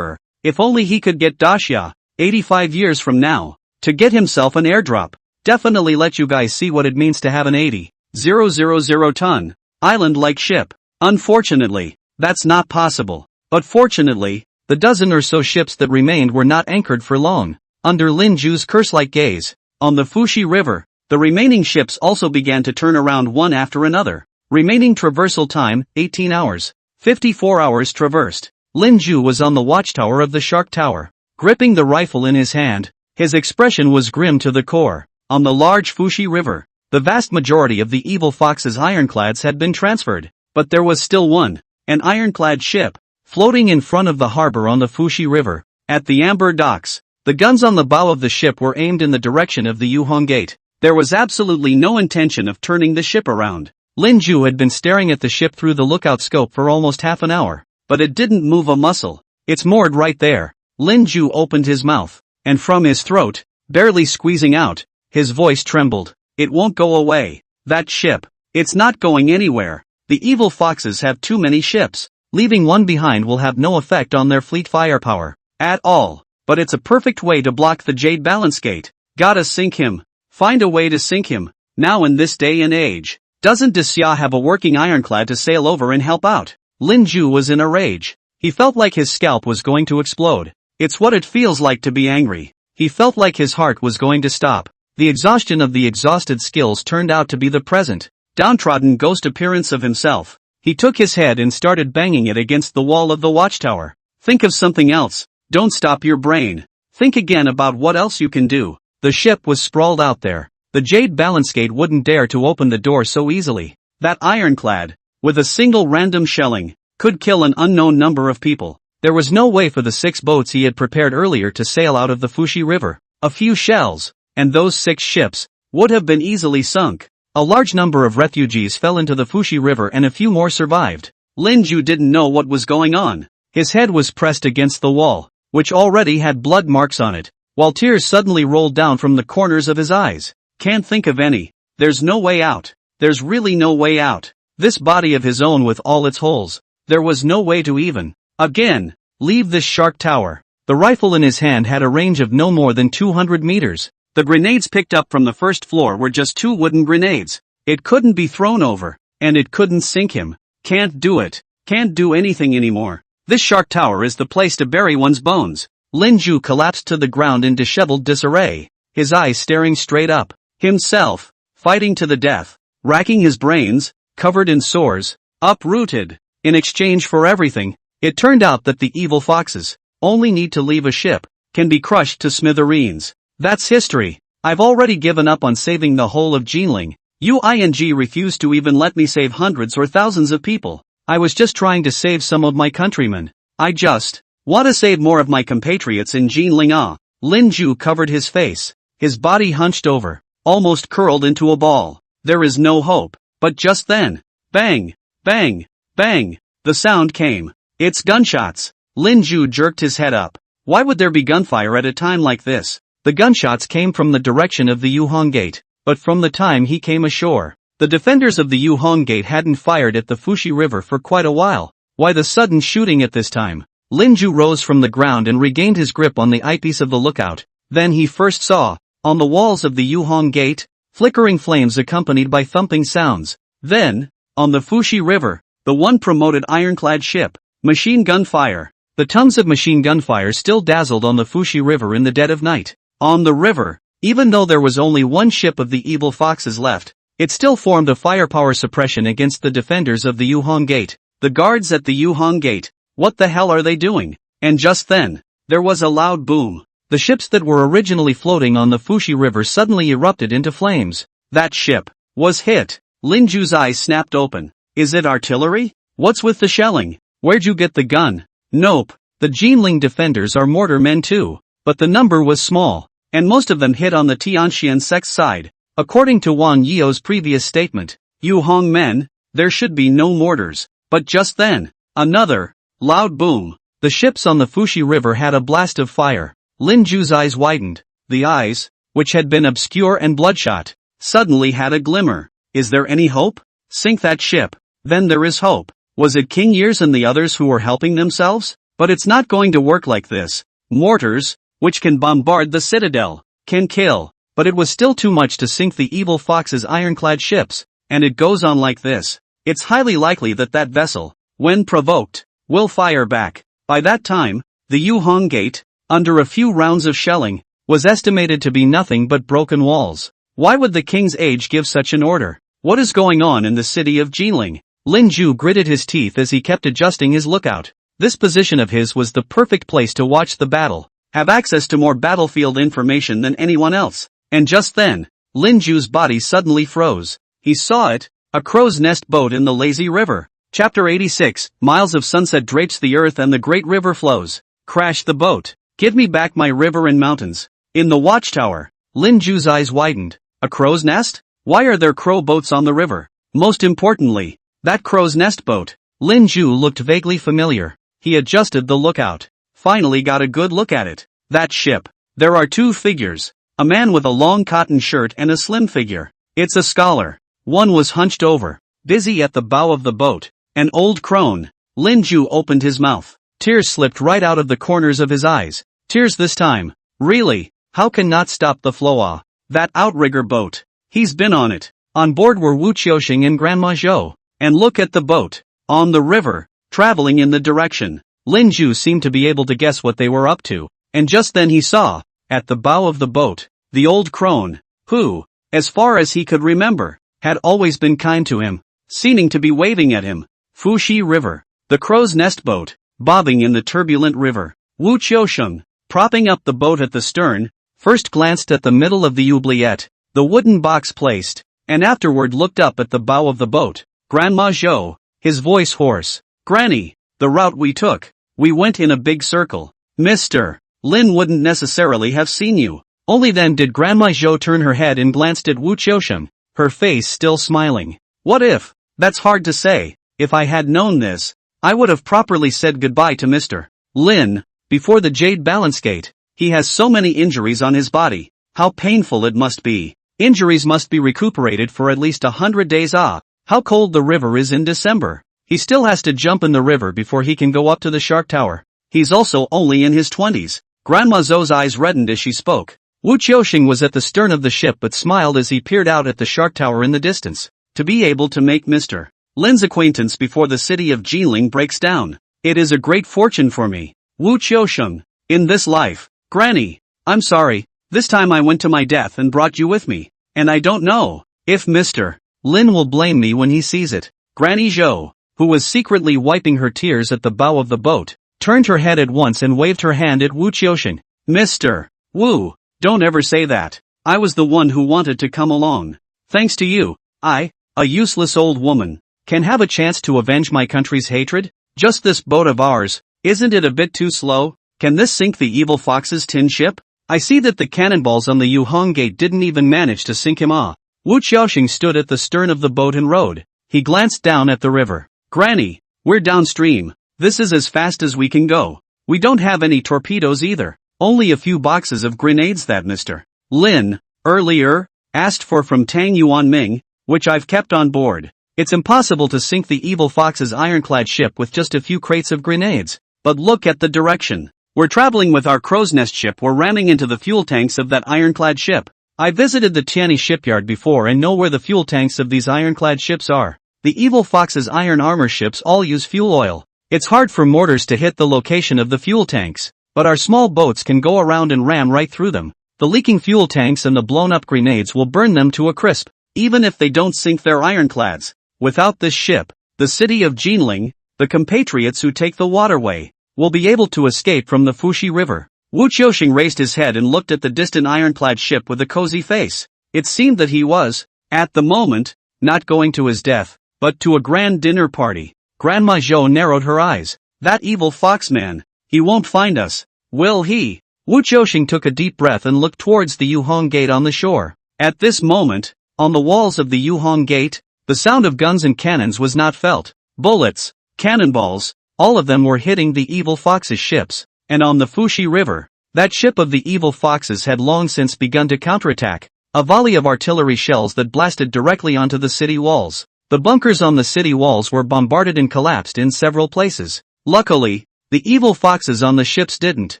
If only he could get Daxia, 85 years from now, to get himself an airdrop. Definitely let you guys see what it means to have an 80,000 ton, island-like ship. Unfortunately, that's not possible. But fortunately, the dozen or so ships that remained were not anchored for long. Under Lin Ju's curse-like gaze, on the Fushi River, the remaining ships also began to turn around one after another. Remaining traversal time, 18 hours. 54 hours traversed. Lin Ju was on the watchtower of the Shark Tower, gripping the rifle in his hand. His expression was grim to the core. On the large Fushi River, the vast majority of the evil fox's ironclads had been transferred, but there was still one, an ironclad ship, floating in front of the harbor on the Fushi River. At the amber docks, the guns on the bow of the ship were aimed in the direction of the Yuhong Gate. There was absolutely no intention of turning the ship around. Lin Ju had been staring at the ship through the lookout scope for almost half an hour, but it didn't move a muscle. It's moored right there. Lin Ju opened his mouth, and from his throat, barely squeezing out, his voice trembled. It won't go away. That ship. It's not going anywhere. The evil foxes have too many ships. Leaving one behind will have no effect on their fleet firepower. At all. But it's a perfect way to block the Jade Balance Gate. Gotta sink him. Find a way to sink him. Now in this day and age. Doesn't Desya have a working ironclad to sail over and help out? Lin Ju was in a rage. He felt like his scalp was going to explode. It's what it feels like to be angry. He felt like his heart was going to stop. The exhaustion of the exhausted skills turned out to be the present, downtrodden ghost appearance of himself. He took his head and started banging it against the wall of the watchtower. Think of something else. Don't stop your brain. Think again about what else you can do. The ship was sprawled out there. The Jade Balance Gate wouldn't dare to open the door so easily. That ironclad, with a single random shelling, could kill an unknown number of people. There was no way for the 6 boats he had prepared earlier to sail out of the Fushi River. A few shells, and those 6 ships would have been easily sunk. A large number of refugees fell into the Fushi River and a few more survived. Lin Ju didn't know what was going on. His head was pressed against the wall, which already had blood marks on it, while tears suddenly rolled down from the corners of his eyes. Can't think of any. There's no way out. There's really no way out. This body of his own with all its holes. There was no way to even, again, leave this shark tower. The rifle in his hand had a range of no more than 200 meters. The grenades picked up from the first floor were just 2 wooden grenades. It couldn't be thrown over, and it couldn't sink him. Can't do it. Can't do anything anymore. This shark tower is the place to bury one's bones. Lin Ju collapsed to the ground in disheveled disarray, his eyes staring straight up. Himself, fighting to the death, racking his brains, covered in sores, uprooted. In exchange for everything, it turned out that the evil foxes only need to leave a ship, can be crushed to smithereens. That's history. I've already given up on saving the whole of Jinling. UING refused to even let me save hundreds or thousands of people. I was just trying to save some of my countrymen. I just want to save more of my compatriots in Jinling. Lin Ju covered his face, his body hunched over, almost curled into a ball. There is no hope. But just then, bang, bang, bang, the sound came. It's gunshots. Lin Ju jerked his head up. Why would there be gunfire at a time like this? The gunshots came from the direction of the Yuhong Gate, but from the time he came ashore, the defenders of the Yuhong Gate hadn't fired at the Fushi River for quite a while. Why the sudden shooting at this time? Lin Ju rose from the ground and regained his grip on the eyepiece of the lookout. Then he first saw, on the walls of the Yuhong Gate, flickering flames accompanied by thumping sounds. Then, on the Fushi River, the one promoted ironclad ship, machine gun fire. The tons of machine gun fire still dazzled on the Fushi River in the dead of night. On the river, even though there was only one ship of the evil foxes left, it still formed a firepower suppression against the defenders of the Yuhong Gate. The guards at the Yuhong Gate, what the hell are they doing? And just then, there was a loud boom. The ships that were originally floating on the Fushi River suddenly erupted into flames. That ship was hit. Lin Ju's eyes snapped open. Is it artillery? What's with the shelling? Where'd you get the gun? Nope. The Jinling defenders are mortar men too. But the number was small, and most of them hit on the Tianxian sect's side. According to Wang Yeo's previous statement, Yuhong men, there should be no mortars. But just then, another loud boom. The ships on the Fushi River had a blast of fire. Lin Ju's eyes widened. The eyes, which had been obscure and bloodshot, suddenly had a glimmer. Is there any hope? Sink that ship. Then there is hope. Was it King Years and the others who were helping themselves? But it's not going to work like this. Mortars, which can bombard the citadel, can kill. But it was still too much to sink the evil fox's ironclad ships. And it goes on like this. It's highly likely that that vessel, when provoked, will fire back. By that time, the Yuhong Gate, under a few rounds of shelling, was estimated to be nothing but broken walls. Why would the King's Age give such an order? What is going on in the city of Jinling? Lin Ju gritted his teeth as he kept adjusting his lookout. This position of his was the perfect place to watch the battle, have access to more battlefield information than anyone else. And just then, Lin Ju's body suddenly froze. He saw it, a crow's nest boat in the lazy river. Chapter 86, Miles of sunset drapes the earth and the great river flows. Crash the boat. Give me back my river and mountains. In the watchtower, Lin Ju's eyes widened. A crow's nest? Why are there crow boats on the river? Most importantly, that crow's nest boat. Lin Ju looked vaguely familiar. He adjusted the lookout. finally got a good look at it. That ship. There are two figures. A man with a long cotton shirt and a slim figure. It's a scholar. One was hunched over, busy at the bow of the boat. An old crone. Lin Ju opened his mouth. Tears slipped right out of the corners of his eyes. Tears this time. Really? How can not stop the flow? Ah, that outrigger boat. He's been on it. On board were Wu Qiuxing and Grandma Zhou. And look at the boat. On the river, traveling in the direction. Lin Ju seemed to be able to guess what they were up to. And just then he saw, at the bow of the boat, the old crone, who, as far as he could remember, had always been kind to him, seeming to be waving at him. Fuxi River, the crow's nest boat, bobbing in the turbulent river. Wu Qiuxing, propping up the boat at the stern, first glanced at the middle of the oubliette, the wooden box placed, and afterward looked up at the bow of the boat. Grandma Zhou, his voice hoarse. Granny, the route we took, we went in a big circle. Mr. Lin wouldn't necessarily have seen you. Only then did Grandma Zhou turn her head and glanced at Wu Qiuxing, her face still smiling. What if? That's hard to say. If I had known this, I would have properly said goodbye to Mr. Lin, before the jade balance gate. He has so many injuries on his body. How painful it must be. Injuries must be recuperated for at least 100 days. Ah, how cold the river is in December. He still has to jump in the river before he can go up to the shark tower. He's also only in his 20s. Grandma Zhou's eyes reddened as she spoke. Wu Qiuxing was at the stern of the ship but smiled as he peered out at the shark tower in the distance. To be able to make Mr. Lin's acquaintance before the city of Jinling breaks down. It is a great fortune for me. Wu Qiuxing. In this life. Granny, I'm sorry, this time I went to my death and brought you with me. And I don't know if Mr. Lin will blame me when he sees it. Granny Zhou, who was secretly wiping her tears at the bow of the boat, turned her head at once and waved her hand at Wu Qiuxing. Mr. Wu, don't ever say that. I was the one who wanted to come along. Thanks to you, I, a useless old woman, can have a chance to avenge my country's hatred? Just this boat of ours, isn't it a bit too slow? Can this sink the evil fox's tin ship? I see that the cannonballs on the Yuhong gate didn't even manage to sink him. Ah. Wu Qiuxing stood at the stern of the boat and rowed. He glanced down at the river. Granny, we're downstream. This is as fast as we can go. We don't have any torpedoes either. Only a few boxes of grenades that Mr. Lin, earlier, asked for from Tang Yuanming, which I've kept on board. It's impossible to sink the evil fox's ironclad ship with just a few crates of grenades. But look at the direction. We're traveling with our crow's nest ship. We're ramming into the fuel tanks of that ironclad ship. I visited the Tianyi shipyard before and know where the fuel tanks of these ironclad ships are. The evil fox's iron armor ships all use fuel oil. It's hard for mortars to hit the location of the fuel tanks, but our small boats can go around and ram right through them. The leaking fuel tanks and the blown-up grenades will burn them to a crisp, even if they don't sink their ironclads. Without this ship, the city of Jinling, the compatriots who take the waterway, will be able to escape from the Fuxi River. Wu Qiuxing raised his head and looked at the distant ironclad ship with a cozy face. It seemed that he was, at the moment, not going to his death, but to a grand dinner party. Grandma Zhou narrowed her eyes. That evil foxman, he won't find us, will he? Wu Qiuxing took a deep breath and looked towards the Yuhong gate on the shore. At this moment, on the walls of the Yuhong gate, the sound of guns and cannons was not felt. Bullets, cannonballs, all of them were hitting the evil fox's ships. And on the Fuxi River, that ship of the evil foxes had long since begun to counterattack. A volley of artillery shells that blasted directly onto the city walls. The bunkers on the city walls were bombarded and collapsed in several places. Luckily, the evil foxes on the ships didn't,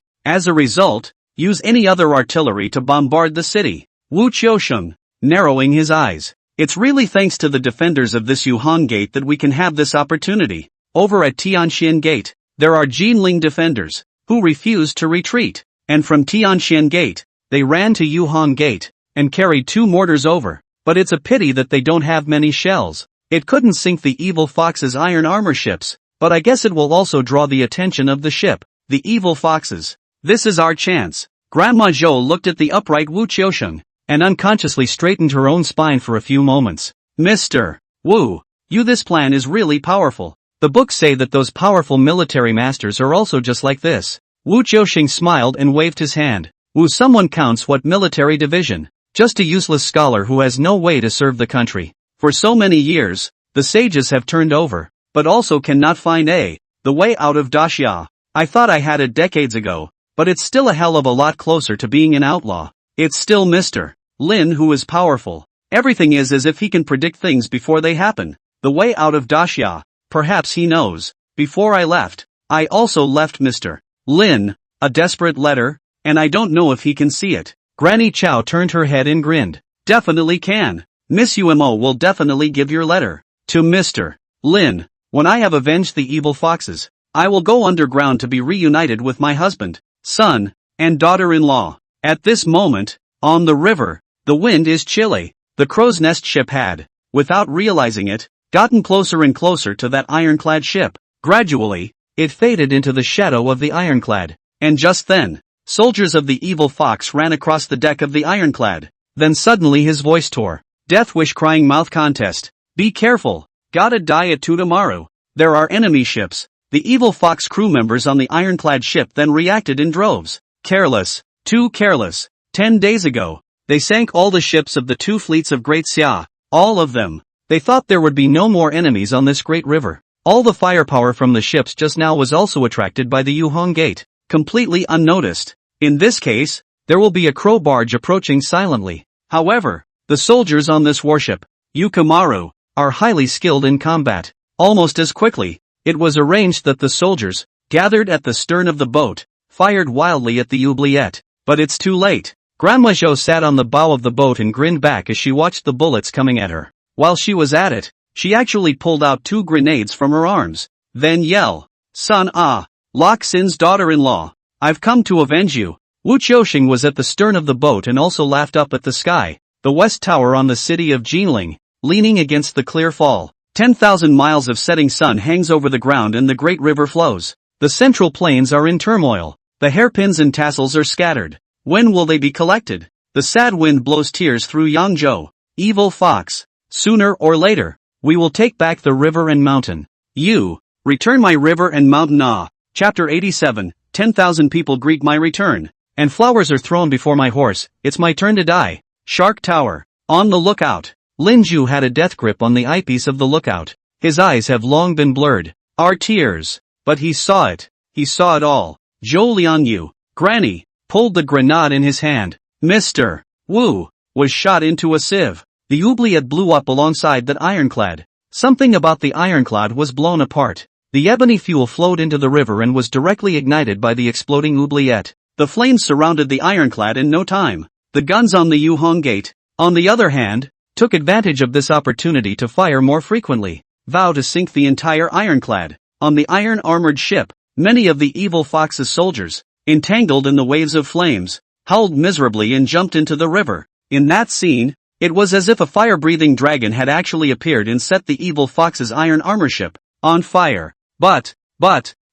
as a result, use any other artillery to bombard the city. Wu Qiuxing, narrowing his eyes. It's really thanks to the defenders of this Yuhong gate that we can have this opportunity. Over at Tianxian Gate, there are Jinling defenders, who refused to retreat, and from Tianxian Gate, they ran to Yuhong Gate, and carried 2 mortars over, but it's a pity that they don't have many shells. It couldn't sink the evil fox's iron armor ships, but I guess it will also draw the attention of the ship, the evil foxes. This is our chance. Grandma Zhou looked at the upright Wu Qiuxing, and unconsciously straightened her own spine for a few moments. Mr. Wu, this plan is really powerful. The books say that those powerful military masters are also just like this. Wu Qiuxing smiled and waved his hand. Wu, someone counts what military division? Just a useless scholar who has no way to serve the country. For so many years, the sages have turned over, but also cannot find the way out of Daxia. I thought I had it decades ago, but it's still a hell of a lot closer to being an outlaw. It's still Mr. Lin who is powerful. Everything is as if he can predict things before they happen. The way out of Daxia, perhaps he knows. Before I left, I also left Mr. Lin a desperate letter, and I don't know if he can see it. Granny Chow turned her head and grinned. Definitely can. Miss Umo will definitely give your letter to Mr. Lin. When I have avenged the evil foxes, I will go underground to be reunited with my husband, son, and daughter-in-law. At this moment, on the river, the wind is chilly. The crow's nest ship had, without realizing it, gotten closer and closer to that ironclad ship. Gradually, it faded into the shadow of the ironclad, and just then, soldiers of the evil fox ran across the deck of the ironclad. Then suddenly his voice tore. Death wish crying mouth contest. Be careful. Gotta die at 2 tomorrow. There are enemy ships. The evil fox crew members on the ironclad ship then reacted in droves. Careless. Too careless. 10 days ago, they sank all the ships of the 2 fleets of Great Xia. All of them. They thought there would be no more enemies on this great river. All the firepower from the ships just now was also attracted by the Yuhong Gate, completely unnoticed. In this case, there will be a crow barge approaching silently. However, the soldiers on this warship, Yukimaru, are highly skilled in combat. Almost as quickly, it was arranged that the soldiers, gathered at the stern of the boat, fired wildly at the oubliette. But it's too late. Grandma Zhou sat on the bow of the boat and grinned back as she watched the bullets coming at her. While she was at it, she actually pulled out 2 grenades from her arms. Then yell, Sun Ah, Lok Sin's daughter-in-law, I've come to avenge you. Wu Qiuxing was at the stern of the boat and also laughed up at the sky, the west tower on the city of Jinling, leaning against the clear fall. 10,000 miles of setting sun hangs over the ground and the great river flows. The central plains are in turmoil. The hairpins and tassels are scattered. When will they be collected? The sad wind blows tears through Yangzhou. Evil fox. Sooner or later, we will take back the river and mountain. You, return my river and mountain. Ah. Chapter 87, 10,000 people greet my return. And flowers are thrown before my horse. It's my turn to die. Shark Tower. On the lookout. Lin Zhu had a death grip on the eyepiece of the lookout. His eyes have long been blurred. Our tears. But he saw it. He saw it all. Zhou Lianyu, Granny, pulled the grenade in his hand. Mr. Wu was shot into a sieve. The oubliette blew up alongside that ironclad. Something about the ironclad was blown apart. The ebony fuel flowed into the river and was directly ignited by the exploding oubliette. The flames surrounded the ironclad in no time. The guns on the Yuhong Gate, on the other hand, took advantage of this opportunity to fire more frequently. Vow to sink the entire ironclad. On the iron-armored ship, many of the evil fox's soldiers, entangled in the waves of flames, howled miserably and jumped into the river. In that scene, it was as if a fire-breathing dragon had actually appeared and set the evil fox's iron armor ship on fire. But,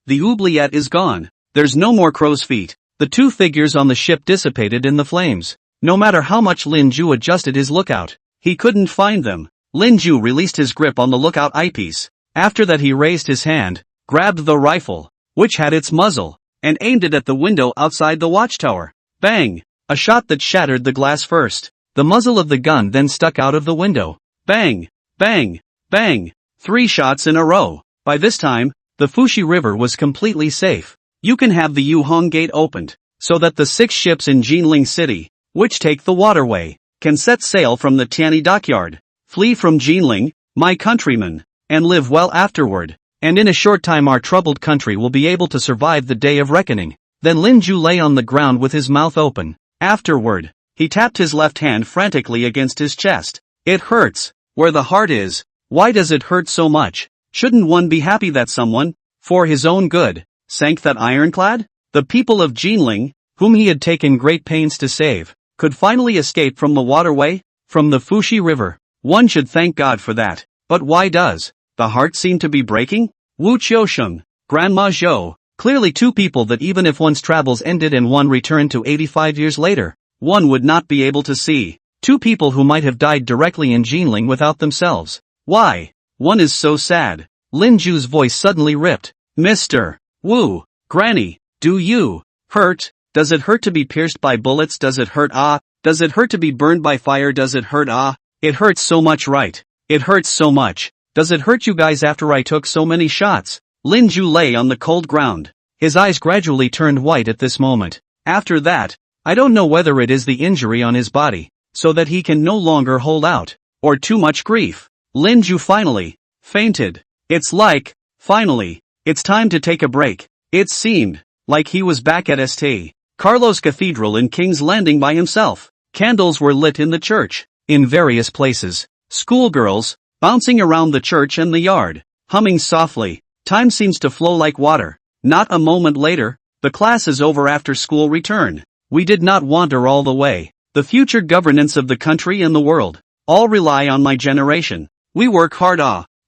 the oubliette is gone. There's no more crow's feet. The 2 figures on the ship dissipated in the flames. No matter how much Lin Zhu adjusted his lookout, he couldn't find them. Lin Zhu released his grip on the lookout eyepiece. After that he raised his hand, grabbed the rifle, which had its muzzle, and aimed it at the window outside the watchtower. Bang! A shot that shattered the glass first. The muzzle of the gun then stuck out of the window. Bang! Bang! Bang! 3 shots in a row. By this time, the Fuxi River was completely safe. You can have the Yuhong Gate opened, so that the 6 ships in Jinling City, which take the waterway, can set sail from the Tianyi dockyard, flee from Jinling, my countrymen, and live well afterward. And in a short time our troubled country will be able to survive the day of reckoning. Then Lin Zhu lay on the ground with his mouth open. Afterward, he tapped his left hand frantically against his chest. It hurts. Where the heart is. Why does it hurt so much? Shouldn't one be happy that someone, for his own good, sank that ironclad? The people of Jinling, whom he had taken great pains to save, could finally escape from the waterway, from the Fuxi River. One should thank God for that. But why does the heart seem to be breaking? Wu Qiuxing, Grandma Zhou, clearly 2 people that even if one's travels ended and one returned to 85 years later, one would not be able to see. 2 people who might have died directly in Jinling without themselves. Why? One is so sad. Lin Zhu's voice suddenly ripped. Mr. Wu, Granny, do you hurt? Does it hurt to be pierced by bullets? Does it hurt? Ah. Does it hurt to be burned by fire? Does it hurt? Ah. It hurts so much, right? It hurts so much. Does it hurt you guys after I took so many shots? Lin Zhu lay on the cold ground. His eyes gradually turned white at this moment. After that, I don't know whether it is the injury on his body, so that he can no longer hold out, or too much grief. Lin Ju finally fainted. It's like, finally, it's time to take a break. It seemed like he was back at St. Carlos Cathedral in King's Landing by himself. Candles were lit in the church, in various places. Schoolgirls, bouncing around the church and the yard, humming softly. Time seems to flow like water. Not a moment later, the class is over after school return. We did not wander all the way. The future governance of the country and the world all rely on my generation. We work hard.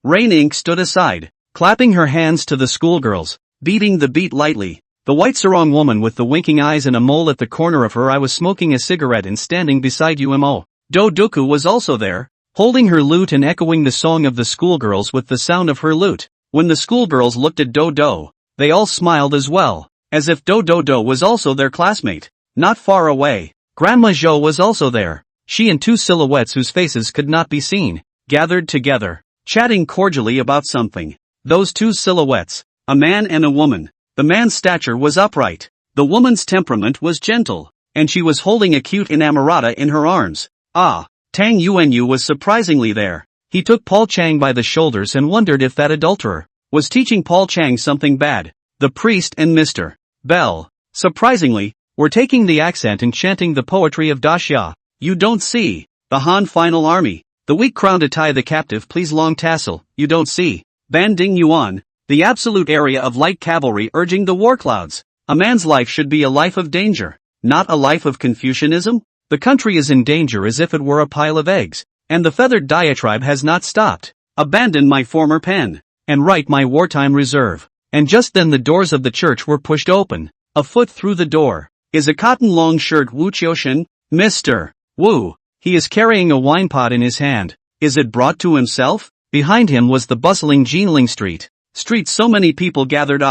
Rain stood aside, clapping her hands to the schoolgirls, beating the beat lightly. The white sarong woman with the winking eyes and a mole at the corner of her eye was smoking a cigarette and standing beside Umo. Dodoku was also there, holding her lute and echoing the song of the schoolgirls with the sound of her lute. When the schoolgirls looked at Dodo, they all smiled as well, as if Dodo was also their classmate. Not far away, Grandma Zhou was also there. She and two silhouettes whose faces could not be seen, gathered together, chatting cordially about something. Those two silhouettes, a man and a woman. The man's stature was upright, the woman's temperament was gentle, and she was holding a cute inamorata in her arms. Tang Yuanyu was surprisingly there. He took Paul Chang by the shoulders and wondered if that adulterer was teaching Paul Chang something bad. The priest and Mr. Bell, surprisingly, were taking the accent and chanting the poetry of Daxia. You don't see. The Han final army. The weak crown to tie the captive please long tassel. You don't see. Ban Ding Yuan. The absolute area of light cavalry urging the war clouds. A man's life should be a life of danger, not a life of Confucianism. The country is in danger as if it were a pile of eggs, and the feathered diatribe has not stopped. Abandon my former pen, and write my wartime reserve. And just then the doors of the church were pushed open. A foot through the door is a cotton-long shirt Wu Qiuxian. Mr. Wu. He is carrying a wine pot in his hand. Is it brought to himself? Behind him was the bustling Jinling Street. So many people gathered.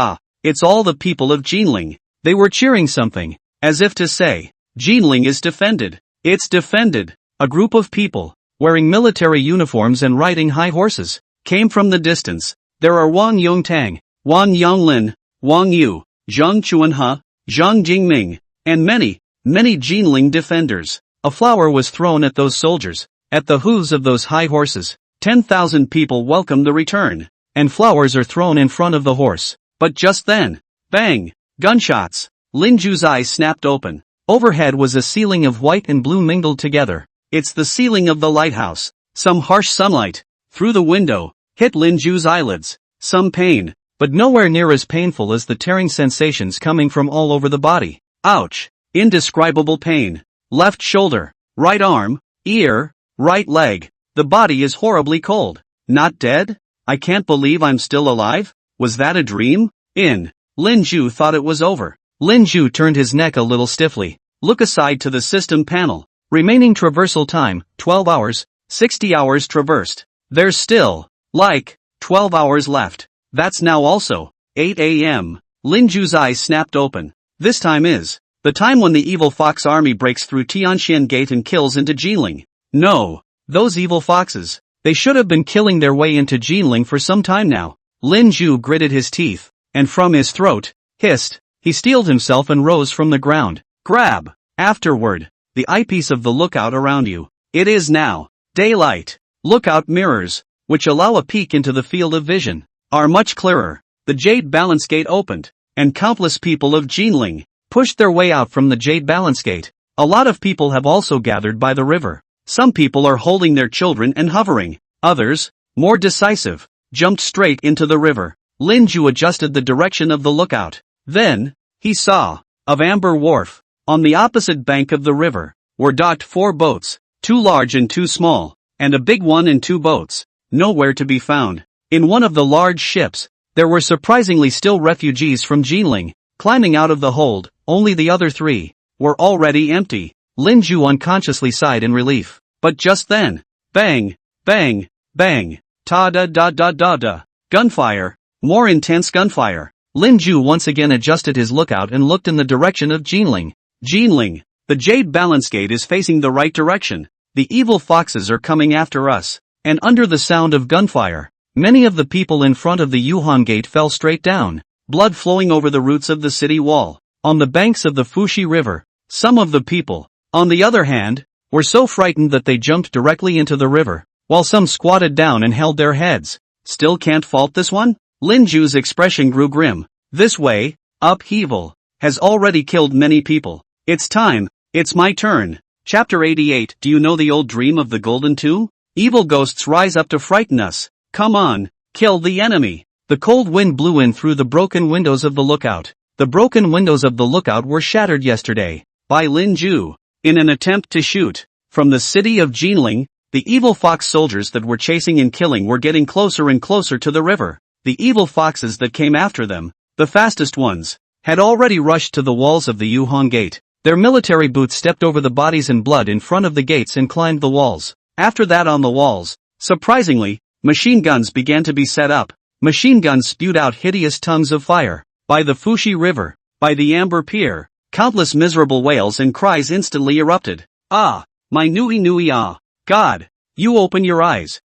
It's all the people of Jinling. They were cheering something, as if to say, Jinling is defended. It's defended. A group of people, wearing military uniforms and riding high horses, came from the distance. There are Wang Yongtang, Wang Yonglin, Wang Yu, Zhang Chuanhe, Zhang Jingming, and many Jinling defenders. A flower was thrown at those soldiers, at the hooves of those high horses. 10,000 people welcomed the return, and flowers are thrown in front of the horse. But just then, bang, gunshots. Lin Ju's eyes snapped open. Overhead was a ceiling of white and blue mingled together. It's the ceiling of the lighthouse. Some harsh sunlight, through the window, hit Lin Ju's eyelids. Some pain, but nowhere near as painful as the tearing sensations coming from all over the body. Ouch! Indescribable pain. Left shoulder, right arm, ear, right leg. The body is horribly cold. Not dead? I can't believe I'm still alive? Was that a dream? Lin Ju thought it was over. Lin Ju turned his neck a little stiffly. Look aside to the system panel. Remaining traversal time, 12 hours, 60 hours traversed. There's still, 12 hours left. That's now also, 8 a.m. Lin Ju's eyes snapped open. This time is the time when the evil fox army breaks through Tianxian Gate and kills into Jinling. No, those evil foxes. They should have been killing their way into Jinling for some time now. Lin Ju gritted his teeth, and from his throat, hissed. He steeled himself and rose from the ground. Grab. Afterward, the eyepiece of the lookout around you. It is now daylight. Lookout mirrors, which allow a peek into the field of vision, are much clearer. The Jade Balance Gate opened, and countless people of Jinling pushed their way out from the Jade Balance Gate. A lot of people have also gathered by the river. Some people are holding their children and hovering. Others, more decisive, jumped straight into the river. Lin Ju adjusted the direction of the lookout. Then, he saw, of Amber Wharf, on the opposite bank of the river, were docked 4 boats, 2 large and 2 small, and a big one and 2 boats, nowhere to be found. In one of the large ships, there were surprisingly still refugees from Jinling, climbing out of the hold. Only the other 3 were already empty. Lin Ju unconsciously sighed in relief. But just then, bang, bang, bang, ta-da-da-da-da-da, gunfire, more intense gunfire. Lin Ju once again adjusted his lookout and looked in the direction of Jinling. Jinling, the Jade Balance Gate is facing the right direction. The evil foxes are coming after us. And under the sound of gunfire, many of the people in front of the Yuhan Gate fell straight down. blood flowing over the roots of the city wall. On the banks of the Fushi River, some of the people, on the other hand, were so frightened that they jumped directly into the river, while some squatted down and held their heads. Still can't fault this one? Linju's expression grew grim. This way, upheaval, has already killed many people. It's time, it's my turn. Chapter 88. Do you know the old dream of the Golden Two? Evil ghosts rise up to frighten us. Come on, kill the enemy. The cold wind blew in through the broken windows of the lookout. The broken windows of the lookout were shattered yesterday by Linju. In an attempt to shoot from the city of Jinling, the evil fox soldiers that were chasing and killing were getting closer and closer to the river. The evil foxes that came after them, the fastest ones, had already rushed to the walls of the Yuhong Gate. Their military boots stepped over the bodies and blood in front of the gates and climbed the walls. After that, on the walls, surprisingly, machine guns began to be set up. Machine guns spewed out hideous tongues of fire. By the Fushi River, by the Amber Pier, countless miserable wails and cries instantly erupted. Ah, my nui ah. God, you open your eyes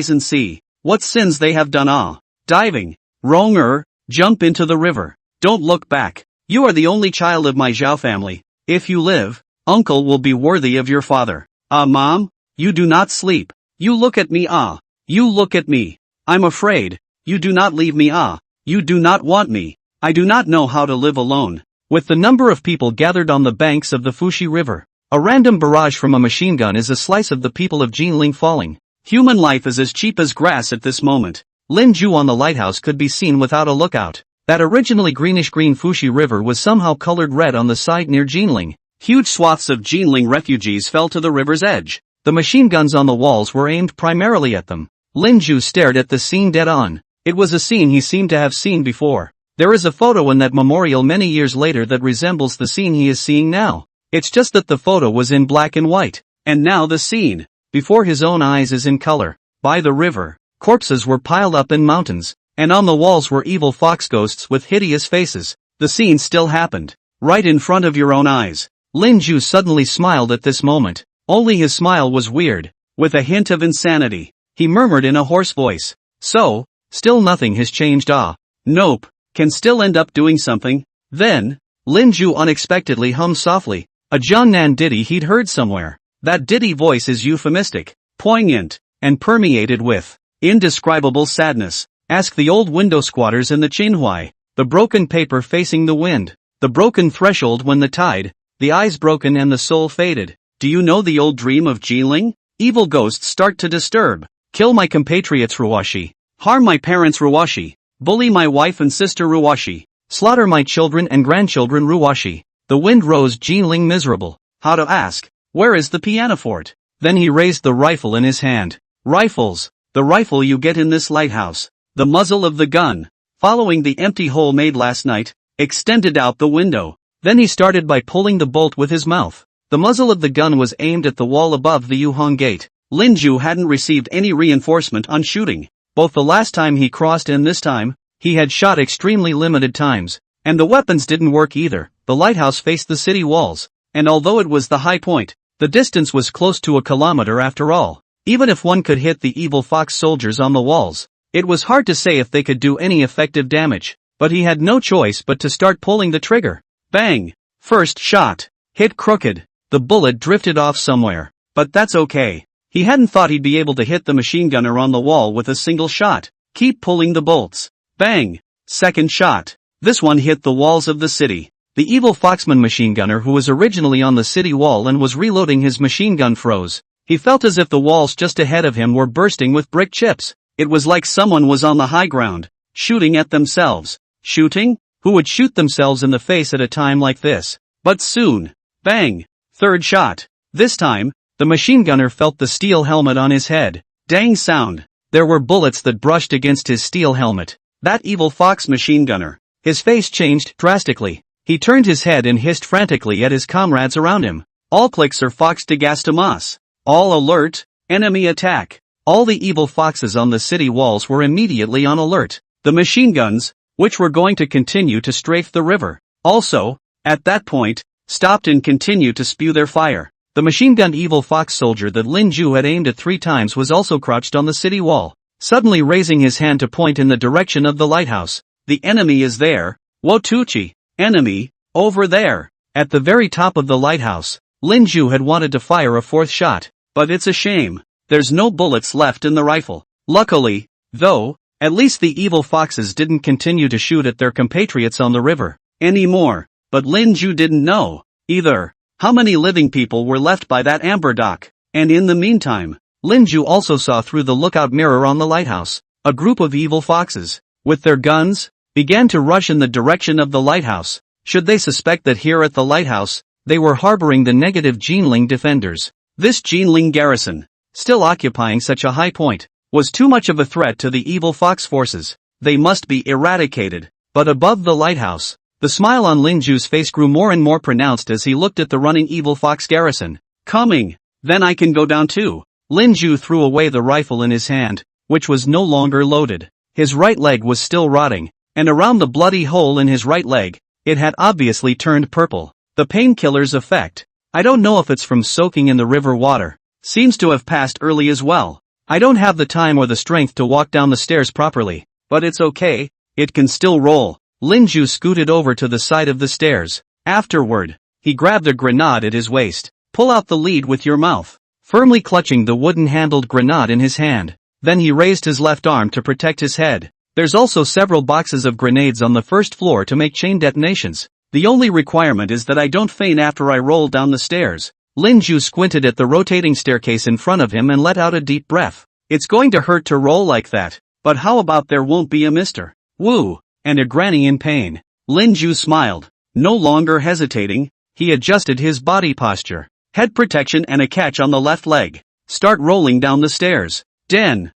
and see what sins they have done. Ah, diving, wronger, jump into the river. Don't look back. You are the only child of my Zhao family. If you live, uncle will be worthy of your father. Ah, mom, you do not sleep. You look at me. Ah, you look at me. I'm afraid. You do not leave me. Ah, you do not want me. I do not know how to live alone. With the number of people gathered on the banks of the Fushi River, a random barrage from a machine gun is a slice of the people of Jinling falling. Human life is as cheap as grass at this moment. Linju on the lighthouse could be seen without a lookout. That originally greenish-green Fushi River was somehow colored red on the side near Jinling. Huge swaths of Jinling refugees fell to the river's edge. The machine guns on the walls were aimed primarily at them. Linju stared at the scene dead on. It was a scene he seemed to have seen before. There is a photo in that memorial many years later that resembles the scene he is seeing now. It's just that the photo was in black and white. And now the scene, before his own eyes, is in color. By the river, corpses were piled up in mountains, and on the walls were evil fox ghosts with hideous faces. The scene still happened, right in front of your own eyes. Linju suddenly smiled at this moment. Only his smile was weird, with a hint of insanity. He murmured in a hoarse voice. So, still nothing has changed. Ah, nope, can still end up doing something. Then, Linju unexpectedly hummed softly, a Jiangnan ditty he'd heard somewhere. That ditty voice is euphemistic, poignant, and permeated with indescribable sadness. Ask the old window squatters in the Qinhuai, the broken paper facing the wind, the broken threshold when the tide, the eyes broken and the soul faded. Do you know the old dream of Jiling? Evil ghosts start to disturb. Kill my compatriots Ruwashi. Harm my parents Ruwashi. Bully my wife and sister Ruwashi. Slaughter my children and grandchildren Ruwashi. The wind rose Jinling miserable. How to ask? Where is the pianoforte? Then he raised the rifle in his hand. Rifles. The rifle you get in this lighthouse. The muzzle of the gun, following the empty hole made last night, extended out the window. Then he started by pulling the bolt with his mouth. The muzzle of the gun was aimed at the wall above the Yuhong Gate. Linju hadn't received any reinforcement on shooting. Both the last time he crossed and this time, he had shot extremely limited times. And the weapons didn't work either. The lighthouse faced the city walls. And although it was the high point, the distance was close to a kilometer after all. Even if one could hit the evil fox soldiers on the walls, it was hard to say if they could do any effective damage. But he had no choice but to start pulling the trigger. Bang! First shot. Hit crooked. The bullet drifted off somewhere. But that's okay. He hadn't thought he'd be able to hit the machine gunner on the wall with a single shot. Keep pulling the bolts. Bang! Second shot. This one hit the walls of the city. The evil foxman machine gunner who was originally on the city wall and was reloading his machine gun froze. He felt as if the walls just ahead of him were bursting with brick chips. It was like someone was on the high ground, shooting at themselves. Shooting? Who would shoot themselves in the face at a time like this? But soon. Bang! Third shot. This time, the machine gunner felt the steel helmet on his head. Dang sound. There were bullets that brushed against his steel helmet. That evil fox machine gunner. His face changed drastically. He turned his head and hissed frantically at his comrades around him. All clicks are fox de gastamas. All alert, enemy attack. All the evil foxes on the city walls were immediately on alert. The machine guns, which were going to continue to strafe the river, also, at that point, stopped and continued to spew their fire. The machine-gunned evil fox soldier that Linju had aimed at 3 times was also crouched on the city wall, suddenly raising his hand to point in the direction of the lighthouse. The enemy is there. Wotuchi. Enemy. Over there. At the very top of the lighthouse, Linju had wanted to fire a fourth shot, but it's a shame. There's no bullets left in the rifle. Luckily, though, at least the evil foxes didn't continue to shoot at their compatriots on the river anymore. But Linju didn't know, either, how many living people were left by that amber dock. And in the meantime, Linju also saw through the lookout mirror on the lighthouse, a group of evil foxes, with their guns, began to rush in the direction of the lighthouse. Should they suspect that here at the lighthouse, they were harboring the negative Jinling defenders? This Jinling garrison, still occupying such a high point, was too much of a threat to the evil fox forces. They must be eradicated. But above the lighthouse, the smile on Linju's face grew more and more pronounced as he looked at the running evil fox garrison. Coming! Then I can go down too. Linju threw away the rifle in his hand, which was no longer loaded. His right leg was still rotting, and around the bloody hole in his right leg, it had obviously turned purple. The painkiller's effect, I don't know if it's from soaking in the river water, seems to have passed early as well. I don't have the time or the strength to walk down the stairs properly, but it's okay, it can still roll. Linju scooted over to the side of the stairs. Afterward, he grabbed a grenade at his waist. Pull out the lead with your mouth. Firmly clutching the wooden-handled grenade in his hand. Then he raised his left arm to protect his head. There's also several boxes of grenades on the first floor to make chain detonations. The only requirement is that I don't faint after I roll down the stairs. Linju squinted at the rotating staircase in front of him and let out a deep breath. It's going to hurt to roll like that, but how about there won't be a Mr. Wu and a granny in pain? Linju smiled. No longer hesitating, he adjusted his body posture. Head protection and a catch on the left leg. Start rolling down the stairs. Den.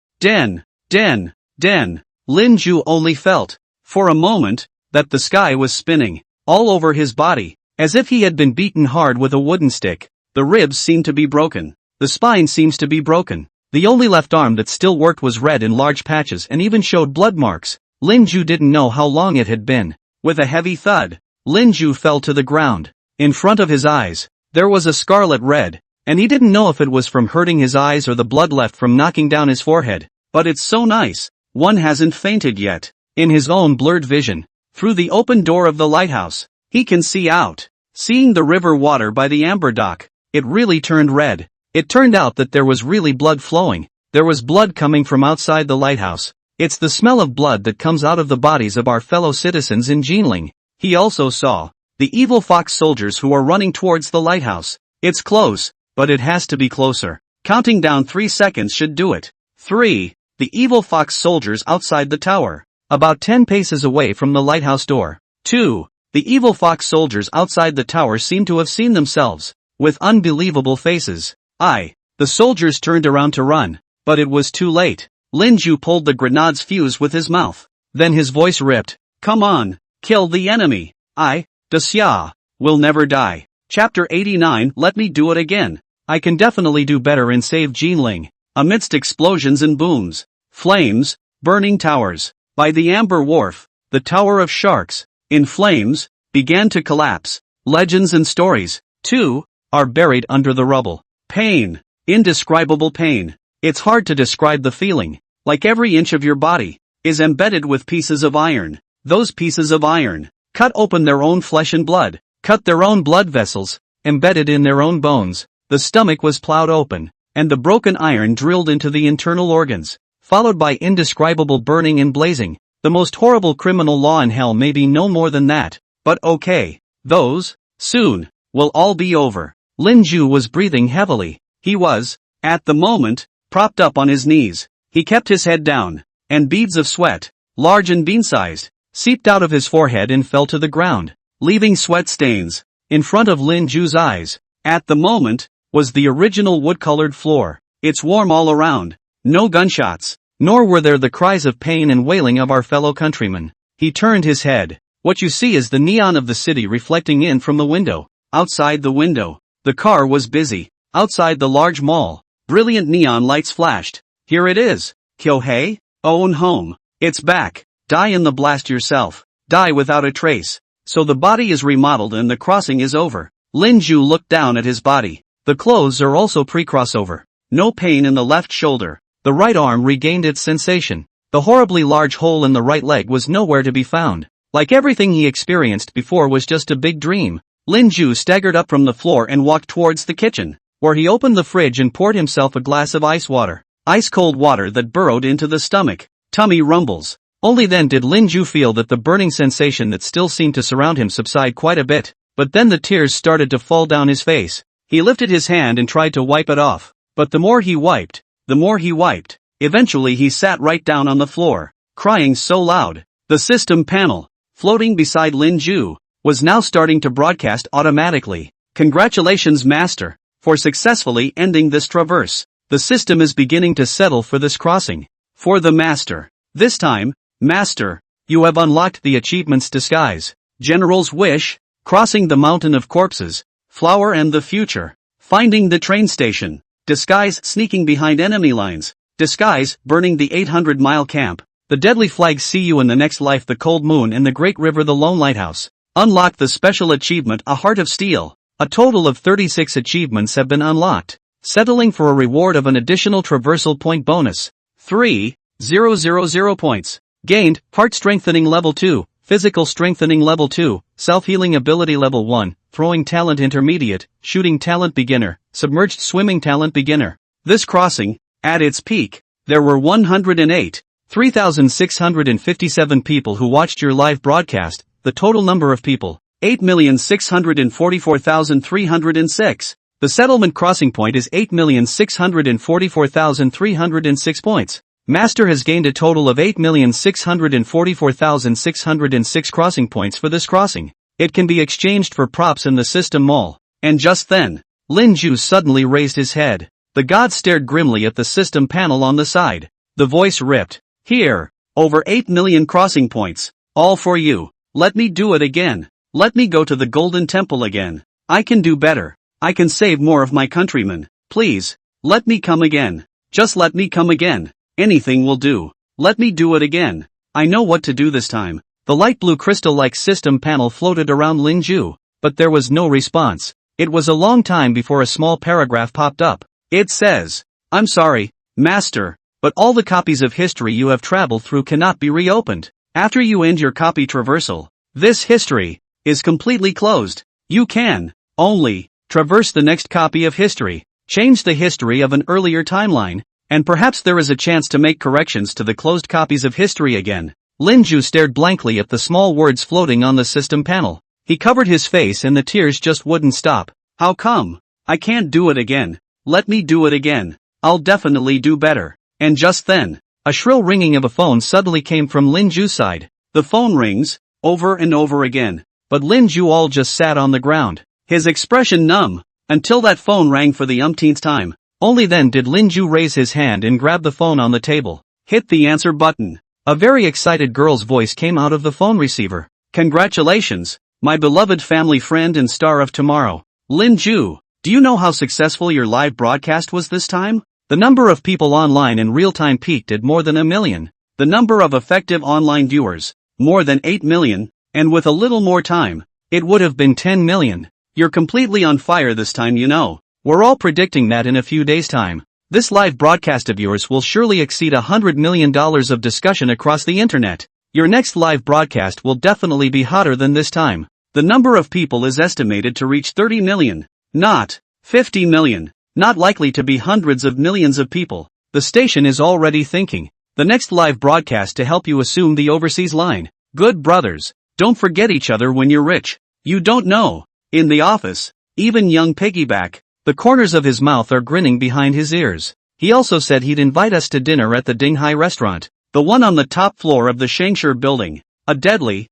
Linju only felt, for a moment, that the sky was spinning, all over his body, as if he had been beaten hard with a wooden stick. The ribs seemed to be broken. The spine seems to be broken. The only left arm that still worked was red in large patches and even showed blood marks. Linju didn't know how long it had been. With a heavy thud, Linju fell to the ground. In front of his eyes, there was a scarlet red, and he didn't know if it was from hurting his eyes or the blood left from knocking down his forehead. But it's so nice. One hasn't fainted yet. In his own blurred vision, through the open door of the lighthouse, he can see out. Seeing the river water by the amber dock, it really turned red. It turned out that there was really blood flowing. There was blood coming from outside the lighthouse. It's the smell of blood that comes out of the bodies of our fellow citizens in Jinling. He also saw the evil fox soldiers who are running towards the lighthouse. It's close, but it has to be closer. Counting down 3 seconds should do it. 3. The evil fox soldiers outside the tower, about 10 paces away from the lighthouse door. 2. The evil fox soldiers outside the tower seem to have seen themselves, with unbelievable faces. The soldiers turned around to run, but it was too late. Linju pulled the grenade's fuse with his mouth. Then his voice ripped. Come on, kill the enemy. Dasya, will never die. Chapter 89. Let me do it again. I can definitely do better and save Jinling. Amidst explosions and booms, flames, burning towers. By the Amber Wharf, the Tower of Sharks, in flames, began to collapse. Legends and stories, too, are buried under the rubble. Pain. Indescribable pain. It's hard to describe the feeling. Like every inch of your body is embedded with pieces of iron. Those pieces of iron cut open their own flesh and blood, cut their own blood vessels, embedded in their own bones. The stomach was plowed open, and the broken iron drilled into the internal organs, followed by indescribable burning and blazing. The most horrible criminal law in hell may be no more than that. But okay, those, soon, will all be over. Linju was breathing heavily. He was, at the moment, propped up on his knees. He kept his head down, and beads of sweat, large and bean-sized, seeped out of his forehead and fell to the ground, leaving sweat stains. In front of Linju's eyes, at the moment, was the original wood-colored floor. It's warm all around. No gunshots, nor were there the cries of pain and wailing of our fellow countrymen. He turned his head. What you see is the neon of the city reflecting in from the window. Outside the window, the car was busy. Outside the large mall, brilliant neon lights flashed. Here it is. Kyohei, own home. It's back. Die in the blast yourself. Die without a trace. So the body is remodeled and the crossing is over. Linju looked down at his body. The clothes are also pre-crossover. No pain in the left shoulder. The right arm regained its sensation. The horribly large hole in the right leg was nowhere to be found. Like everything he experienced before was just a big dream. Lin Ju staggered up from the floor and walked towards the kitchen, where he opened the fridge and poured himself a glass of ice water. Ice-cold water that burrowed into the stomach. Tummy rumbles. Only then did Lin Ju feel that the burning sensation that still seemed to surround him subside quite a bit, but then the tears started to fall down his face. He lifted his hand and tried to wipe it off, but the more he wiped, eventually he sat right down on the floor, crying so loud. The system panel, floating beside Lin Ju, was now starting to broadcast automatically. Congratulations, Master, for successfully ending this traverse. The system is beginning to settle for this crossing. For the Master. This time, Master, you have unlocked the achievement's disguise. General's Wish, Crossing the Mountain of Corpses, Flower and the Future, Finding the Train Station, Disguise Sneaking Behind Enemy Lines, Disguise Burning the 800-mile camp, The Deadly Flag. See you in the next life. The Cold Moon and the Great River. The Lone Lighthouse. Unlock the special achievement A Heart of Steel. A total of 36 achievements have been unlocked, settling for a reward of an additional traversal point bonus. 3,000 points. Gained, Heart Strengthening Level 2, Physical Strengthening Level 2, Self-Healing Ability Level 1, Throwing Talent Intermediate, Shooting Talent Beginner, Submerged Swimming Talent Beginner. This crossing, at its peak, there were 3,657 people who watched your live broadcast. The total number of people, 8,644,306. The settlement crossing point is 8,644,306 points. Master has gained a total of 8,644,606 crossing points for this crossing. It can be exchanged for props in the system mall. And just then, Lin Ju suddenly raised his head. The god stared grimly at the system panel on the side. The voice ripped. Here, over 8 million crossing points. All for you. Let me do it again. Let me go to the Golden Temple again. I can do better. I can save more of my countrymen. Please, let me come again. Just let me come again. Anything will do. Let me do it again. I know what to do this time. The light blue crystal-like system panel floated around Lin Ju, but there was no response. It was a long time before a small paragraph popped up. It says, I'm sorry, Master, but all the copies of history you have traveled through cannot be reopened. After you end your copy traversal, this history is completely closed. You can only traverse the next copy of history, change the history of an earlier timeline, and perhaps there is a chance to make corrections to the closed copies of history again. Lin Ju stared blankly at the small words floating on the system panel. He covered his face and the tears just wouldn't stop. How come? I can't do it again. Let me do it again. I'll definitely do better. And just then, a shrill ringing of a phone suddenly came from Lin Ju's side. The phone rings, over and over again, but Lin Ju all just sat on the ground, his expression numb, until that phone rang for the umpteenth time. Only then did Lin Ju raise his hand and grab the phone on the table, hit the answer button. A very excited girl's voice came out of the phone receiver. Congratulations, my beloved family friend and star of tomorrow. Lin Ju, do you know how successful your live broadcast was this time? The number of people online in real time peaked at more than 1 million. The number of effective online viewers, more than 8 million, and with a little more time, it would have been 10 million. You're completely on fire this time, you know. We're all predicting that in a few days' time, this live broadcast of yours will surely exceed $100 million of discussion across the internet. Your next live broadcast will definitely be hotter than this time. The number of people is estimated to reach 30 million, not 50 million, not likely to be hundreds of millions of people. The station is already thinking, the next live broadcast to help you assume the overseas line. Good brothers, don't forget each other when you're rich. You don't know. In the office, even young Piggyback, the corners of his mouth are grinning behind his ears. He also said he'd invite us to dinner at the Dinghai restaurant, the one on the top floor of the Shangshur building. A deadly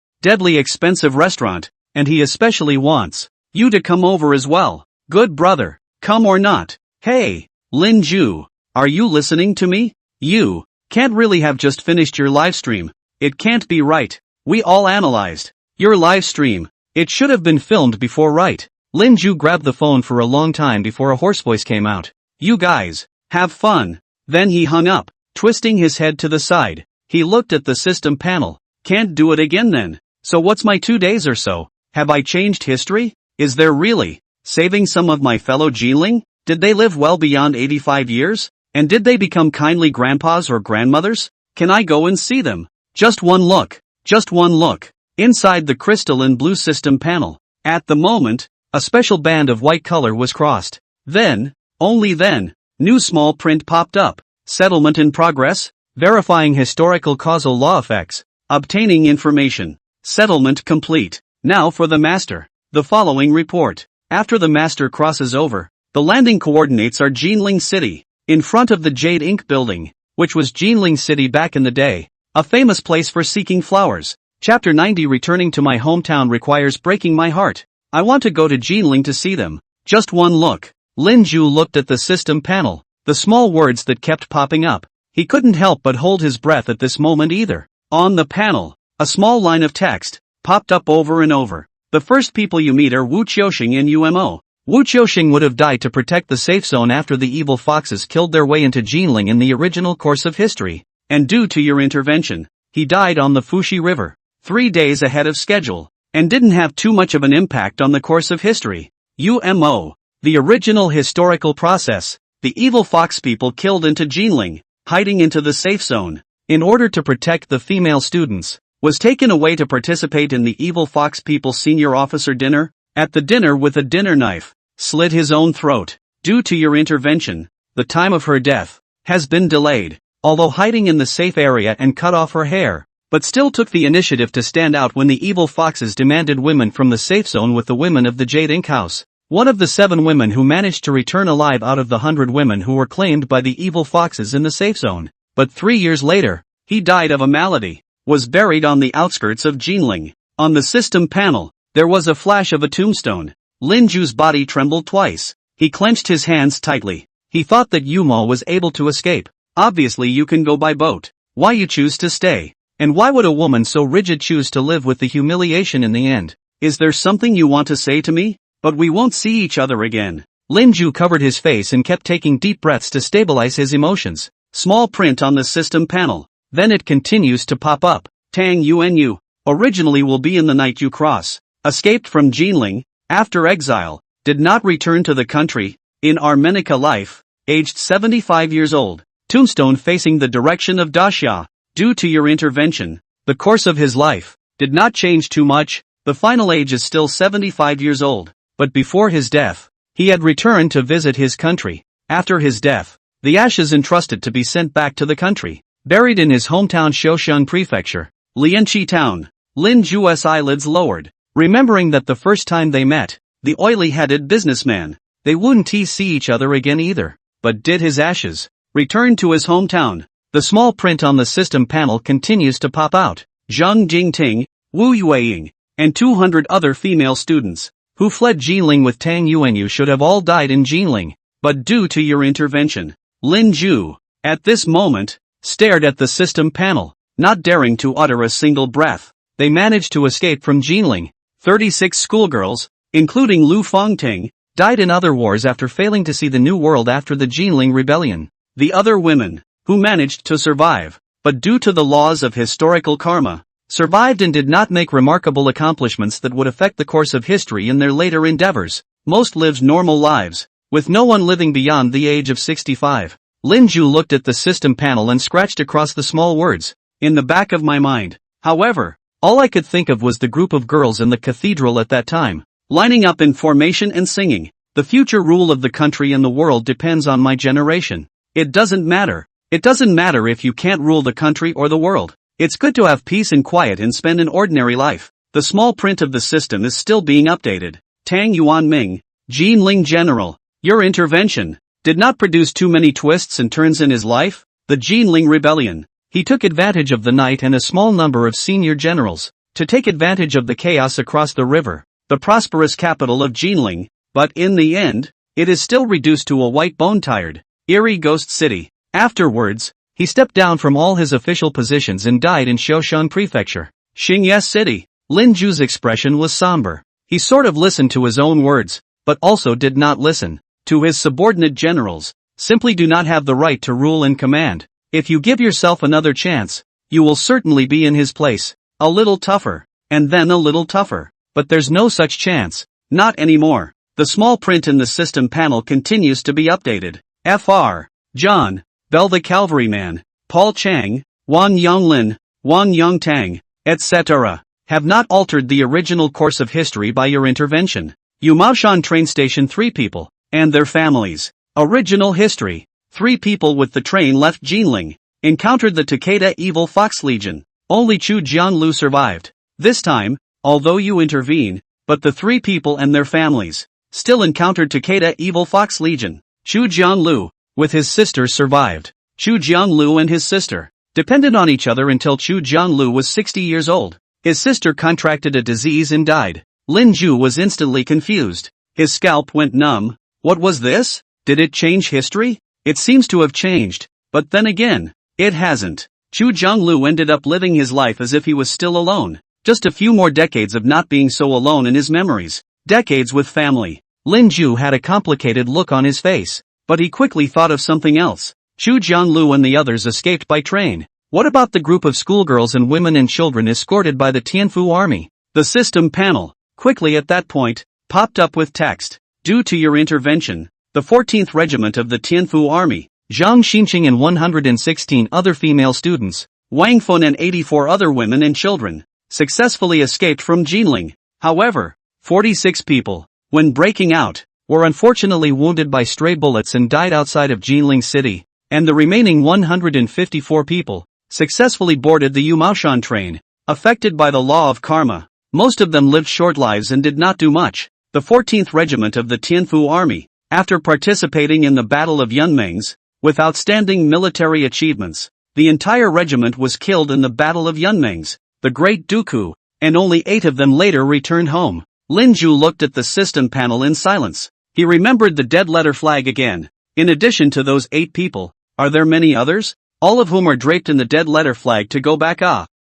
expensive restaurant, and he especially wants you to come over as well. Good brother, come or not. Hey, Lin Ju, are you listening to me? You can't really have just finished your live stream. It can't be right. We all analyzed your live stream. It should have been filmed before, right? Lin Ju grabbed the phone for a long time before a hoarse voice came out. You guys, have fun. Then he hung up, twisting his head to the side. He looked at the system panel. Can't do it again then. So what's my 2 days or so? Have I changed history? Is there really? Saving some of my fellow Jiling? Did they live well beyond 85 years? And did they become kindly grandpas or grandmothers? Can I go and see them? Just one look. Just one look. Inside the crystalline blue system panel. At the moment, a special band of white color was crossed. Then, only then, new small print popped up. Settlement in progress. Verifying historical causal law effects. Obtaining information. Settlement complete. Now for the master. The following report. After the master crosses over, the landing coordinates are Jinling City, in front of the Jade Ink building, which was Jinling City back in the day, a famous place for seeking flowers. Chapter 90. Returning to my hometown requires breaking my heart. I want to go to Jinling to see them. Just one look. Lin Ju looked at the system panel, the small words that kept popping up. He couldn't help but hold his breath at this moment either. On the panel, a small line of text popped up over and over. The first people you meet are Wu Qiuxing and UMO. Wu Qiuxing would have died to protect the safe zone after the evil foxes killed their way into Jinling in the original course of history. And due to your intervention, he died on the Fuxi River, 3 days ahead of schedule, and didn't have too much of an impact on the course of history. UMO. The original historical process. The evil fox people killed into Jinling, hiding into the safe zone, in order to protect the female students, was taken away to participate in the evil fox people's senior officer dinner. At the dinner with a dinner knife, slit his own throat. Due to your intervention, the time of her death has been delayed, although hiding in the safe area and cut off her hair, but still took the initiative to stand out when the evil foxes demanded women from the safe zone with the women of the Jade Ink House. One of the 7 women who managed to return alive out of the 100 women who were claimed by the evil foxes in the safe zone. But 3 years later, he died of a malady, was buried on the outskirts of Jinling. On the system panel, there was a flash of a tombstone. Lin Ju's body trembled twice. He clenched his hands tightly. He thought that Yumo was able to escape. Obviously you can go by boat. Why you choose to stay? And why would a woman so rigid choose to live with the humiliation in the end? Is there something you want to say to me? But we won't see each other again. Lin Ju covered his face and kept taking deep breaths to stabilize his emotions. Small print on the system panel. Then it continues to pop up. Tang Yuan, originally will be in the night you cross. Escaped from Jinling, after exile, did not return to the country, in Armenica life, aged 75 years old. Tombstone facing the direction of Daxia. Due to your intervention, the course of his life did not change too much. The final age is still 75 years old. But before his death, he had returned to visit his country. After his death, the ashes entrusted to be sent back to the country. Buried in his hometown Shosheng Prefecture, Lianqi Town. Lin Ju's eyelids lowered, remembering that the first time they met, the oily-headed businessman, they wouldn't see each other again either. But did his ashes return to his hometown? The small print on the system panel continues to pop out. Zhang Jingting, Wu Yueying, and 200 other female students who fled Jinling with Tang Yuanyu should have all died in Jinling. But due to your intervention, Lin Ju, at this moment, stared at the system panel, not daring to utter a single breath. They managed to escape from Jinling. 36 schoolgirls, including Lu Fongting, died in other wars after failing to see the new world after the Jinling rebellion. The other women, who managed to survive, but due to the laws of historical karma, survived and did not make remarkable accomplishments that would affect the course of history in their later endeavors. Most lived normal lives, with no one living beyond the age of 65. Lin Ju looked at the system panel and scratched across the small words. In the back of my mind, however, all I could think of was the group of girls in the cathedral at that time, lining up in formation and singing. The future rule of the country and the world depends on my generation. It doesn't matter. It doesn't matter if you can't rule the country or the world. It's good to have peace and quiet and spend an ordinary life. The small print of the system is still being updated. Tang Yuanming, Jinling General, your intervention did not produce too many twists and turns in his life. The Jinling Rebellion. He took advantage of the night and a small number of senior generals to take advantage of the chaos across the river, the prosperous capital of Jinling, but in the end, it is still reduced to a white bone-tired, eerie ghost city. Afterwards, he stepped down from all his official positions and died in Shosheng Prefecture, Xingye City. Lin Ju's expression was somber. He sort of listened to his own words, but also did not listen to his subordinate generals. Simply do not have the right to rule and command. If you give yourself another chance, you will certainly be in his place. A little tougher, and then a little tougher. But there's no such chance. Not anymore. The small print in the system panel continues to be updated. Fr. John Bell the Cavalryman, Paul Chang, Wan Yonglin, Wan Yongtang, etc., have not altered the original course of history by your intervention. Yumaoshan train station 3 people, and their families. Original history. 3 people with the train left Jinling, encountered the Takeda evil fox legion. Only Chu Jianglu survived. This time, although you intervene, but the 3 people and their families still encountered Takeda evil fox legion. Chu Jianglu, with his sister survived. Chu Jianglu and his sister depended on each other until Chu Jianglu was 60 years old. His sister contracted a disease and died. Lin Ju was instantly confused. His scalp went numb. What was this? Did it change history? It seems to have changed, but then again, it hasn't. Chu Jianglu ended up living his life as if he was still alone. Just a few more decades of not being so alone in his memories. Decades with family. Lin Ju had a complicated look on his face, but he quickly thought of something else. Chu Jianglu and the others escaped by train. What about the group of schoolgirls and women and children escorted by the Tianfu army? The system panel, quickly at that point, popped up with text. Due to your intervention, the 14th Regiment of the Tianfu Army, Zhang Xinqing and 116 other female students, Wang Fun and 84 other women and children, successfully escaped from Jinling. However, 46 people, when breaking out, were unfortunately wounded by stray bullets and died outside of Jinling City, and the remaining 154 people successfully boarded the Yumaoshan train. Affected by the law of karma, most of them lived short lives and did not do much. The 14th Regiment of the Tianfu Army, after participating in the Battle of Yunmengs, with outstanding military achievements, the entire regiment was killed in the Battle of Yunmengs, the Great Dooku, and only 8 of them later returned home. Lin Ju looked at the system panel in silence. He remembered the dead letter flag again. In addition to those 8 people, are there many others? All of whom are draped in the dead letter flag to go back.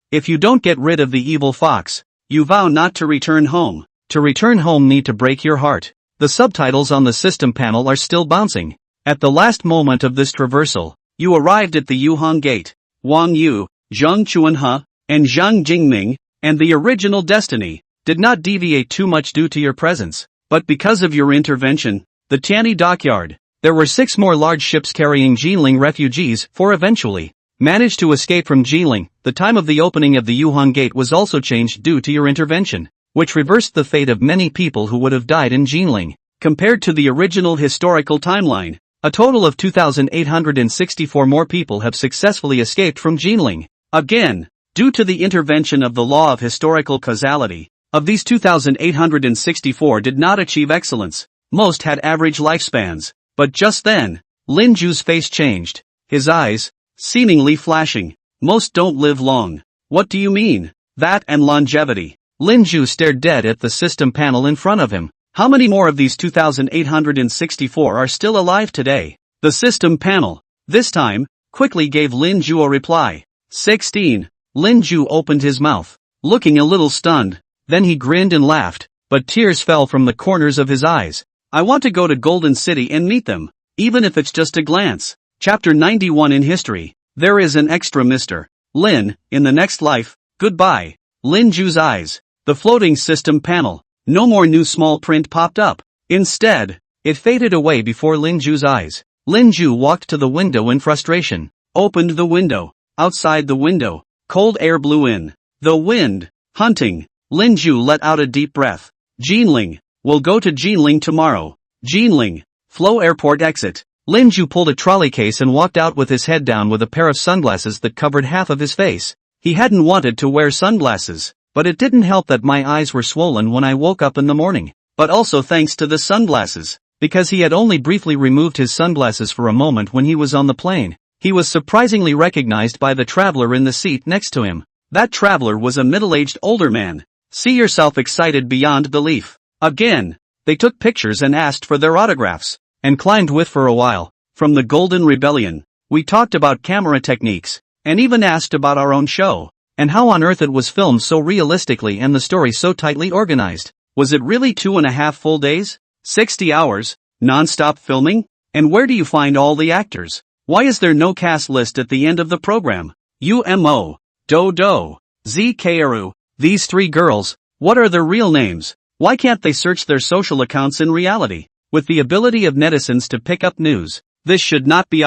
If you don't get rid of the evil fox, you vow not to return home. To return home need to break your heart. The subtitles on the system panel are still bouncing. At the last moment of this traversal, you arrived at the Yuhang Gate. Wang Yu, Zhang Chuanhe, and Zhang Jingming, and the original destiny, did not deviate too much due to your presence. But because of your intervention, the Tianyi dockyard, there were 6 more large ships carrying Jinling refugees, 4 eventually managed to escape from Jinling. The time of the opening of the Yuhang Gate was also changed due to your intervention, which reversed the fate of many people who would have died in Jinling. Compared to the original historical timeline, a total of 2,864 more people have successfully escaped from Jinling. Again, due to the intervention of the law of historical causality, of these 2,864 did not achieve excellence. Most had average lifespans. But just then, Lin Ju's face changed. His eyes, seemingly flashing. Most don't live long. What do you mean? That and longevity. Lin Ju stared dead at the system panel in front of him. How many more of these 2,864 are still alive today? The system panel, this time, quickly gave Lin Ju a reply. 16. Lin Ju opened his mouth, looking a little stunned. Then he grinned and laughed, but tears fell from the corners of his eyes. I want to go to Golden City and meet them, even if it's just a glance. Chapter 91 in history. There is an extra Mr. Lin, in the next life. Goodbye. Lin Ju's eyes. The floating system panel. No more new small print popped up. Instead, it faded away before Lin Ju's eyes. Lin Ju walked to the window in frustration. Opened the window. Outside the window, cold air blew in. The wind. Hunting. Lin Ju let out a deep breath. Jinling. We'll go to Jinling tomorrow. Jinling. Flow Airport exit. Lin Ju pulled a trolley case and walked out with his head down with a pair of sunglasses that covered half of his face. He hadn't wanted to wear sunglasses, but it didn't help that my eyes were swollen when I woke up in the morning. But also thanks to the sunglasses, because he had only briefly removed his sunglasses for a moment when he was on the plane. He was surprisingly recognized by the traveler in the seat next to him. That traveler was a middle-aged older man. See yourself excited beyond belief. Again, they took pictures and asked for their autographs, and climbed with for a while. From the Golden Rebellion, we talked about camera techniques, and even asked about our own show, and how on earth it was filmed so realistically and the story so tightly organized. Was it really 2.5 full days? 60 hours, non-stop filming? And where do you find all the actors? Why is there no cast list at the end of the program? UMO, Do, ZKRU, these 3 girls, what are their real names? Why can't they search their social accounts in reality? With the ability of netizens to pick up news, this should not be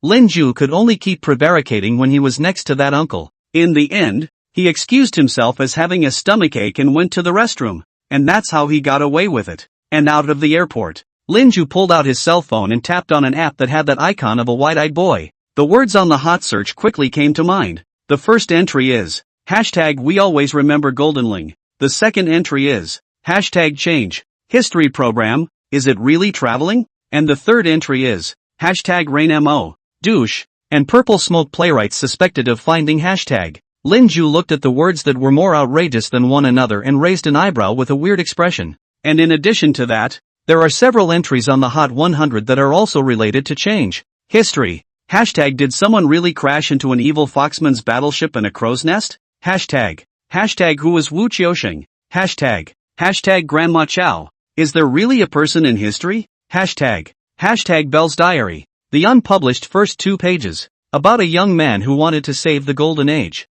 Lin Ju could only keep prevaricating when he was next to that uncle. In the end, he excused himself as having a stomachache and went to the restroom, and that's how he got away with it. And out of the airport, Lin Ju pulled out his cell phone and tapped on an app that had that icon of a wide-eyed boy. The words on the hot search quickly came to mind. The first entry is, #we always remember Goldenling. The second entry is, #change. History program, is it really traveling? And the third entry is, #rainmo. Douche. And purple smoke playwrights suspected of finding hashtag. Lin Ju looked at the words that were more outrageous than one another and raised an eyebrow with a weird expression. And in addition to that, there are several entries on the Hot 100 that are also related to change. History. Did someone really crash into an evil foxman's battleship in a crow's nest? Who was Wu Qiusheng? Grandma Chow. Is there really a person in history? Bell's Diary. The unpublished first 2 pages. About a young man who wanted to save the golden age.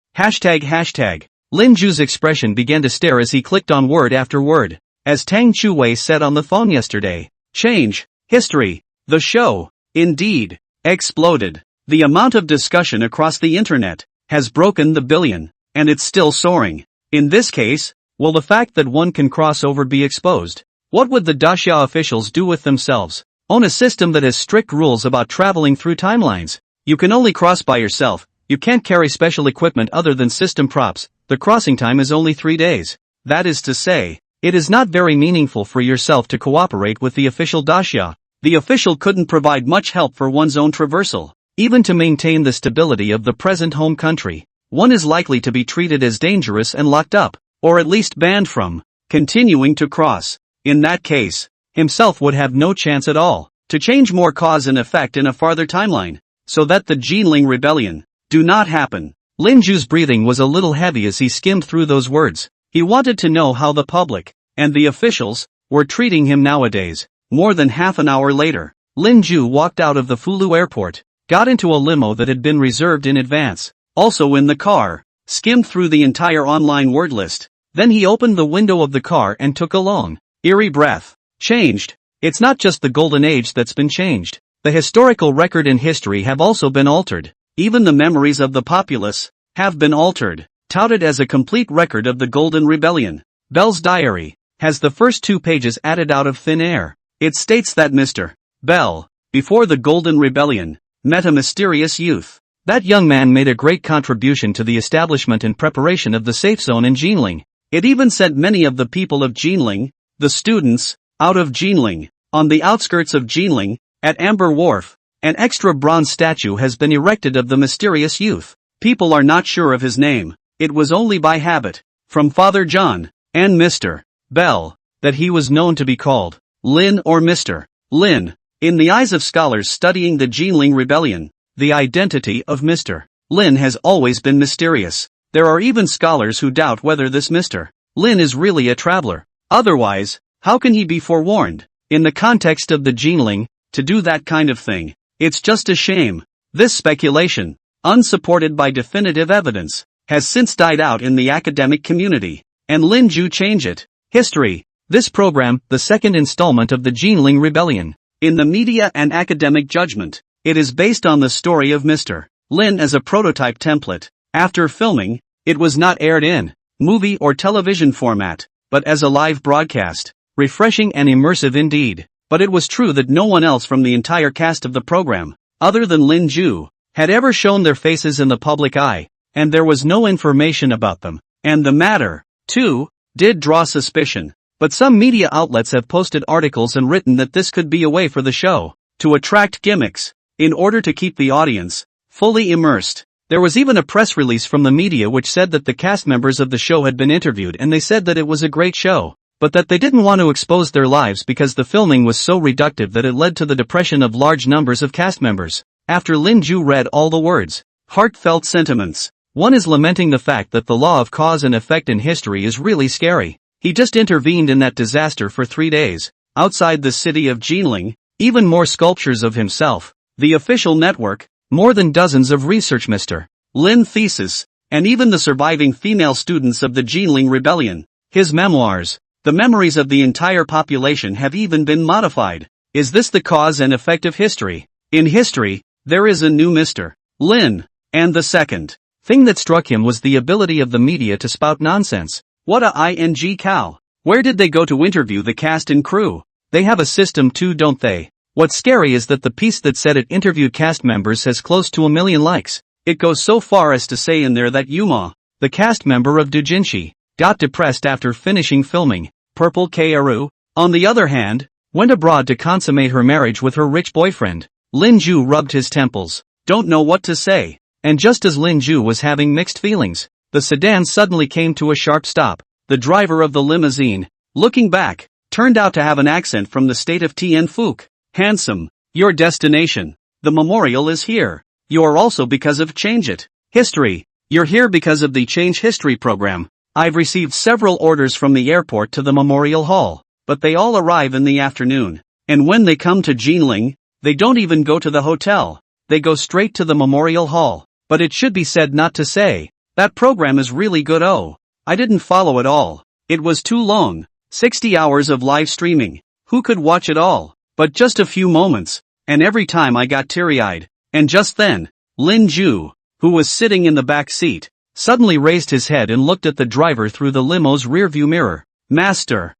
Lin Ju's expression began to stare as he clicked on word after word. As Tang Chu-wei said on the phone yesterday, change, history, the show, indeed, exploded. The amount of discussion across the internet has broken the billion, and it's still soaring. In this case, will the fact that one can cross over be exposed? What would the Daxia officials do with themselves? Own a system that has strict rules about traveling through timelines. You can only cross by yourself, you can't carry special equipment other than system props, the crossing time is only 3 days. That is to say, it is not very meaningful for yourself to cooperate with the official Daxia. The official couldn't provide much help for one's own traversal. Even to maintain the stability of the present home country, one is likely to be treated as dangerous and locked up, or at least banned from continuing to cross. In that case, himself would have no chance at all to change more cause and effect in a farther timeline, so that the Jinling rebellion do not happen. Lin Ju's breathing was a little heavy as he skimmed through those words. He wanted to know how the public and the officials were treating him nowadays. More than half an hour later, Lin Ju walked out of the Fulu airport, got into a limo that had been reserved in advance. Also in the car, skimmed through the entire online word list. Then he opened the window of the car and took a long, eerie breath. Changed. It's not just the golden age that's been changed. The historical record and history have also been altered. Even the memories of the populace have been altered. Touted as a complete record of the Golden Rebellion, Bell's Diary has the first 2 pages added out of thin air. It states that Mr. Bell, before the Golden Rebellion, met a mysterious youth. That young man made a great contribution to the establishment and preparation of the safe zone in Jinling. It even sent many of the people of Jinling, the students, out of Jinling. On the outskirts of Jinling, at Amber Wharf, an extra bronze statue has been erected of the mysterious youth. People are not sure of his name. It was only by habit, from Father John and Mr. Bell, that he was known to be called Lin or Mr. Lin. In the eyes of scholars studying the Jinling Rebellion, the identity of Mr. Lin has always been mysterious. There are even scholars who doubt whether this Mr. Lin is really a traveler. Otherwise, how can he be forewarned, in the context of the Jinling, to do that kind of thing? It's just a shame. This speculation, unsupported by definitive evidence, has since died out in the academic community. And Lin Ju change it. History. This program, the second installment of the Jinling Rebellion. In the media and academic judgment, it is based on the story of Mr. Lin as a prototype template. After filming, it was not aired in movie or television format, but as a live broadcast. Refreshing and immersive indeed. But it was true that no one else from the entire cast of the program, other than Lin Ju, had ever shown their faces in the public eye, and there was no information about them. And the matter, too, did draw suspicion. But some media outlets have posted articles and written that this could be a way for the show to attract gimmicks, in order to keep the audience fully immersed. There was even a press release from the media which said that the cast members of the show had been interviewed and they said that it was a great show, but that they didn't want to expose their lives because the filming was so reductive that it led to the depression of large numbers of cast members. After Lin Ju read all the words, heartfelt sentiments, one is lamenting the fact that the law of cause and effect in history is really scary. He just intervened in that disaster for 3 days. Outside the city of Jinling, even more sculptures of himself. The official network, more than dozens of research Mr. Lin thesis, and even the surviving female students of the Jinling Rebellion. His memoirs, the memories of the entire population have even been modified. Is this the cause and effect of history? In history, There is a new Mr. Lin. And the second thing that struck him was the ability of the media to spout nonsense. What a ing cow. Where did they go to interview the cast and crew? They have a system too, don't they? What's scary is that the piece that said it interviewed cast members has close to 1 million likes. It goes so far as to say in there that Yuma, the cast member of Doujinshi, got depressed after finishing filming Purple Kaoru, on the other hand, went abroad to consummate her marriage with her rich boyfriend. Lin Ju rubbed his temples. Don't know what to say. And just as Lin Ju was having mixed feelings, the sedan suddenly came to a sharp stop. The driver of the limousine, looking back, turned out to have an accent from the state of Tien Phuc. Handsome, your destination. The memorial is here. You are also because of Change It. History. You're here because of the Change History program. I've received several orders from the airport to the memorial hall, but they all arrive in the afternoon. And when they come to Jinling, they don't even go to the hotel. They go straight to the memorial hall. But it should be said not to say, that program is really good. Oh, I didn't follow it all. It was too long. 60 hours of live streaming. Who could watch it all? But just a few moments, and every time I got teary-eyed. And just then, Lin Ju, who was sitting in the back seat, suddenly raised his head and looked at the driver through the limo's rearview mirror. Master,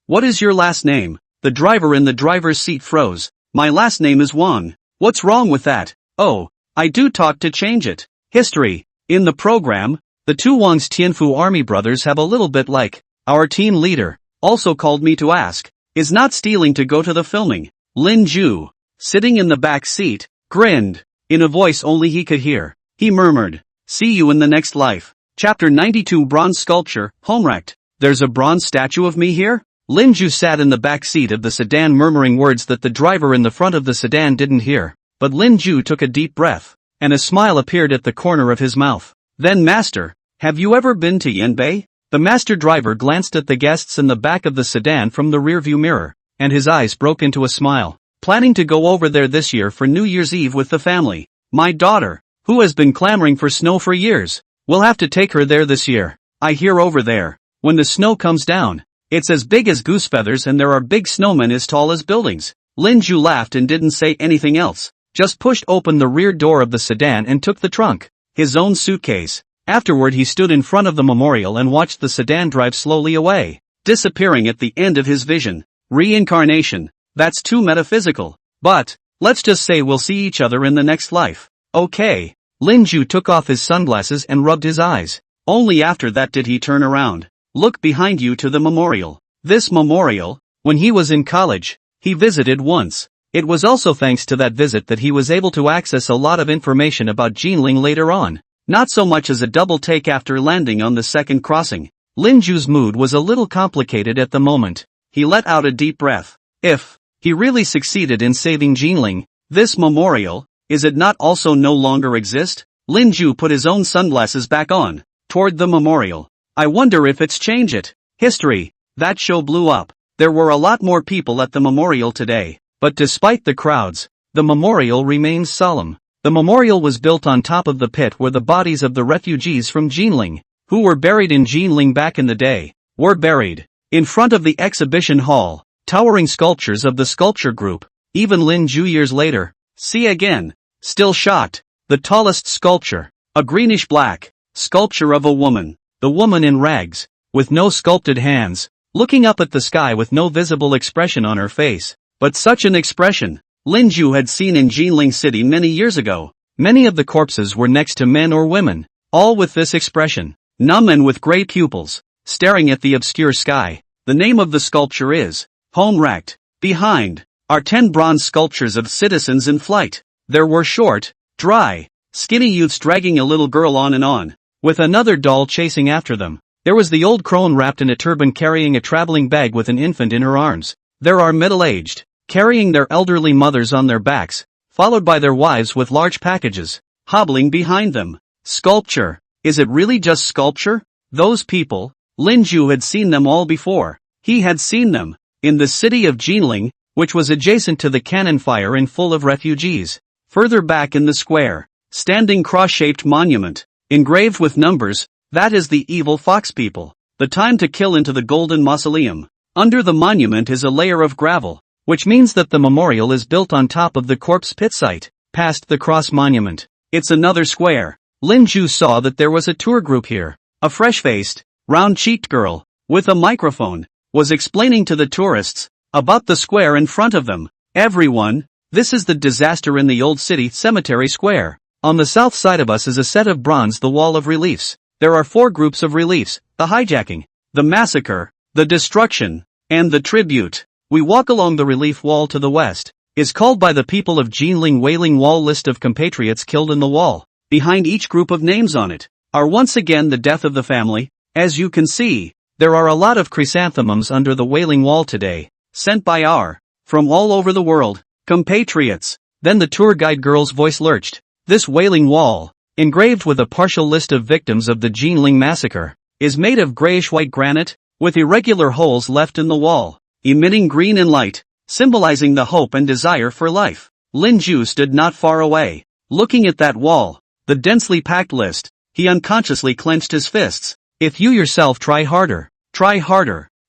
what is your last name? The driver in the driver's seat froze. My last name is Wang. What's wrong with that? Oh, I do talk to Change It. History. In the program, the two Wang's Tianfu army brothers have a little bit like, our team leader, also called me to ask, is not stealing to go to the filming. Lin Ju, sitting in the back seat, grinned. In a voice only he could hear, he murmured, see you in the next life. Chapter 92 Bronze Sculpture, Homewrecked. There's a bronze statue of me here? Lin Ju sat in the back seat of the sedan murmuring words that the driver in the front of the sedan didn't hear. But Lin Ju took a deep breath, and a smile appeared at the corner of his mouth. Then Master, have you ever been to Yanbei? The master driver glanced at the guests in the back of the sedan from the rearview mirror, and his eyes broke into a smile. Planning to go over there this year for New Year's Eve with the family. My daughter, who has been clamoring for snow for years, we'll have to take her there this year. I hear over there, when the snow comes down, it's as big as goose feathers and there are big snowmen as tall as buildings. Lin Ju laughed and didn't say anything else, just pushed open the rear door of the sedan and took the trunk, his own suitcase. Afterward he stood in front of the memorial and watched the sedan drive slowly away, disappearing at the end of his vision. Reincarnation. That's too metaphysical. But, let's just say we'll see each other in the next life. Okay. Lin Ju took off his sunglasses and rubbed his eyes. Only after that did he turn around. Look behind you to the memorial. This memorial, when he was in college, he visited once. It was also thanks to that visit that he was able to access a lot of information about Jinling later on. Not so much as a double take after landing on the second crossing. Lin Ju's mood was a little complicated at the moment. He let out a deep breath. If he really succeeded in saving Jinling, this memorial, is it not also no longer exist? Lin Ju put his own sunglasses back on, toward the memorial. I wonder if it's Change It. History. That show blew up. There were a lot more people at the memorial today. But despite the crowds, the memorial remains solemn. The memorial was built on top of the pit where the bodies of the refugees from Jinling, who were buried in Jinling back in the day, were buried. In front of the exhibition hall, towering sculptures of the sculpture group. Even Lin Ju years later, see again, still shocked. The tallest sculpture, a greenish-black sculpture of a woman, the woman in rags, with no sculpted hands, looking up at the sky with no visible expression on her face. But such an expression, Lin Ju had seen in Jinling City many years ago. Many of the corpses were next to men or women, all with this expression, numb and with gray pupils, staring at the obscure sky. The name of the sculpture is Homewrecked. Behind are 10 bronze sculptures of citizens in flight. There were short, dry, skinny youths dragging a little girl on and on, with another doll chasing after them. There was the old crone wrapped in a turban carrying a traveling bag with an infant in her arms. There are middle-aged, carrying their elderly mothers on their backs, followed by their wives with large packages, hobbling behind them. Sculpture. Is it really just sculpture? Those people, Lin Ju had seen them all before. He had seen them, in the city of Jinling, which was adjacent to the cannon fire and full of refugees. Further back in the square, standing cross-shaped monument, engraved with numbers, that is the evil fox people. The time to kill into the golden mausoleum. Under the monument is a layer of gravel, which means that the memorial is built on top of the corpse pit site. past the cross monument. It's another square. Lin Ju saw that there was a tour group here. A fresh-faced, round-cheeked girl, with a microphone, was explaining to the tourists about the square in front of them. Everyone, this is the disaster in the old city cemetery square. On the south side of us is a set of bronze, the wall of reliefs. There are 4 groups of reliefs: the hijacking, the massacre, the destruction, and the tribute. We walk along the relief wall to the west. Is called by the people of Jinling Wailing Wall, list of compatriots killed in the wall. Behind each group of names on it are once again the death of the family. As you can see, there are a lot of chrysanthemums under the Wailing Wall today, sent by our, from all over the world, compatriots. Then the tour guide girl's voice lurched. This Wailing Wall, engraved with a partial list of victims of the Jinling massacre, is made of grayish-white granite, with irregular holes left in the wall, emitting green and light, symbolizing the hope and desire for life. Lin Ju stood not far away, looking at that wall, the densely packed list. He unconsciously clenched his fists. If you yourself try harder,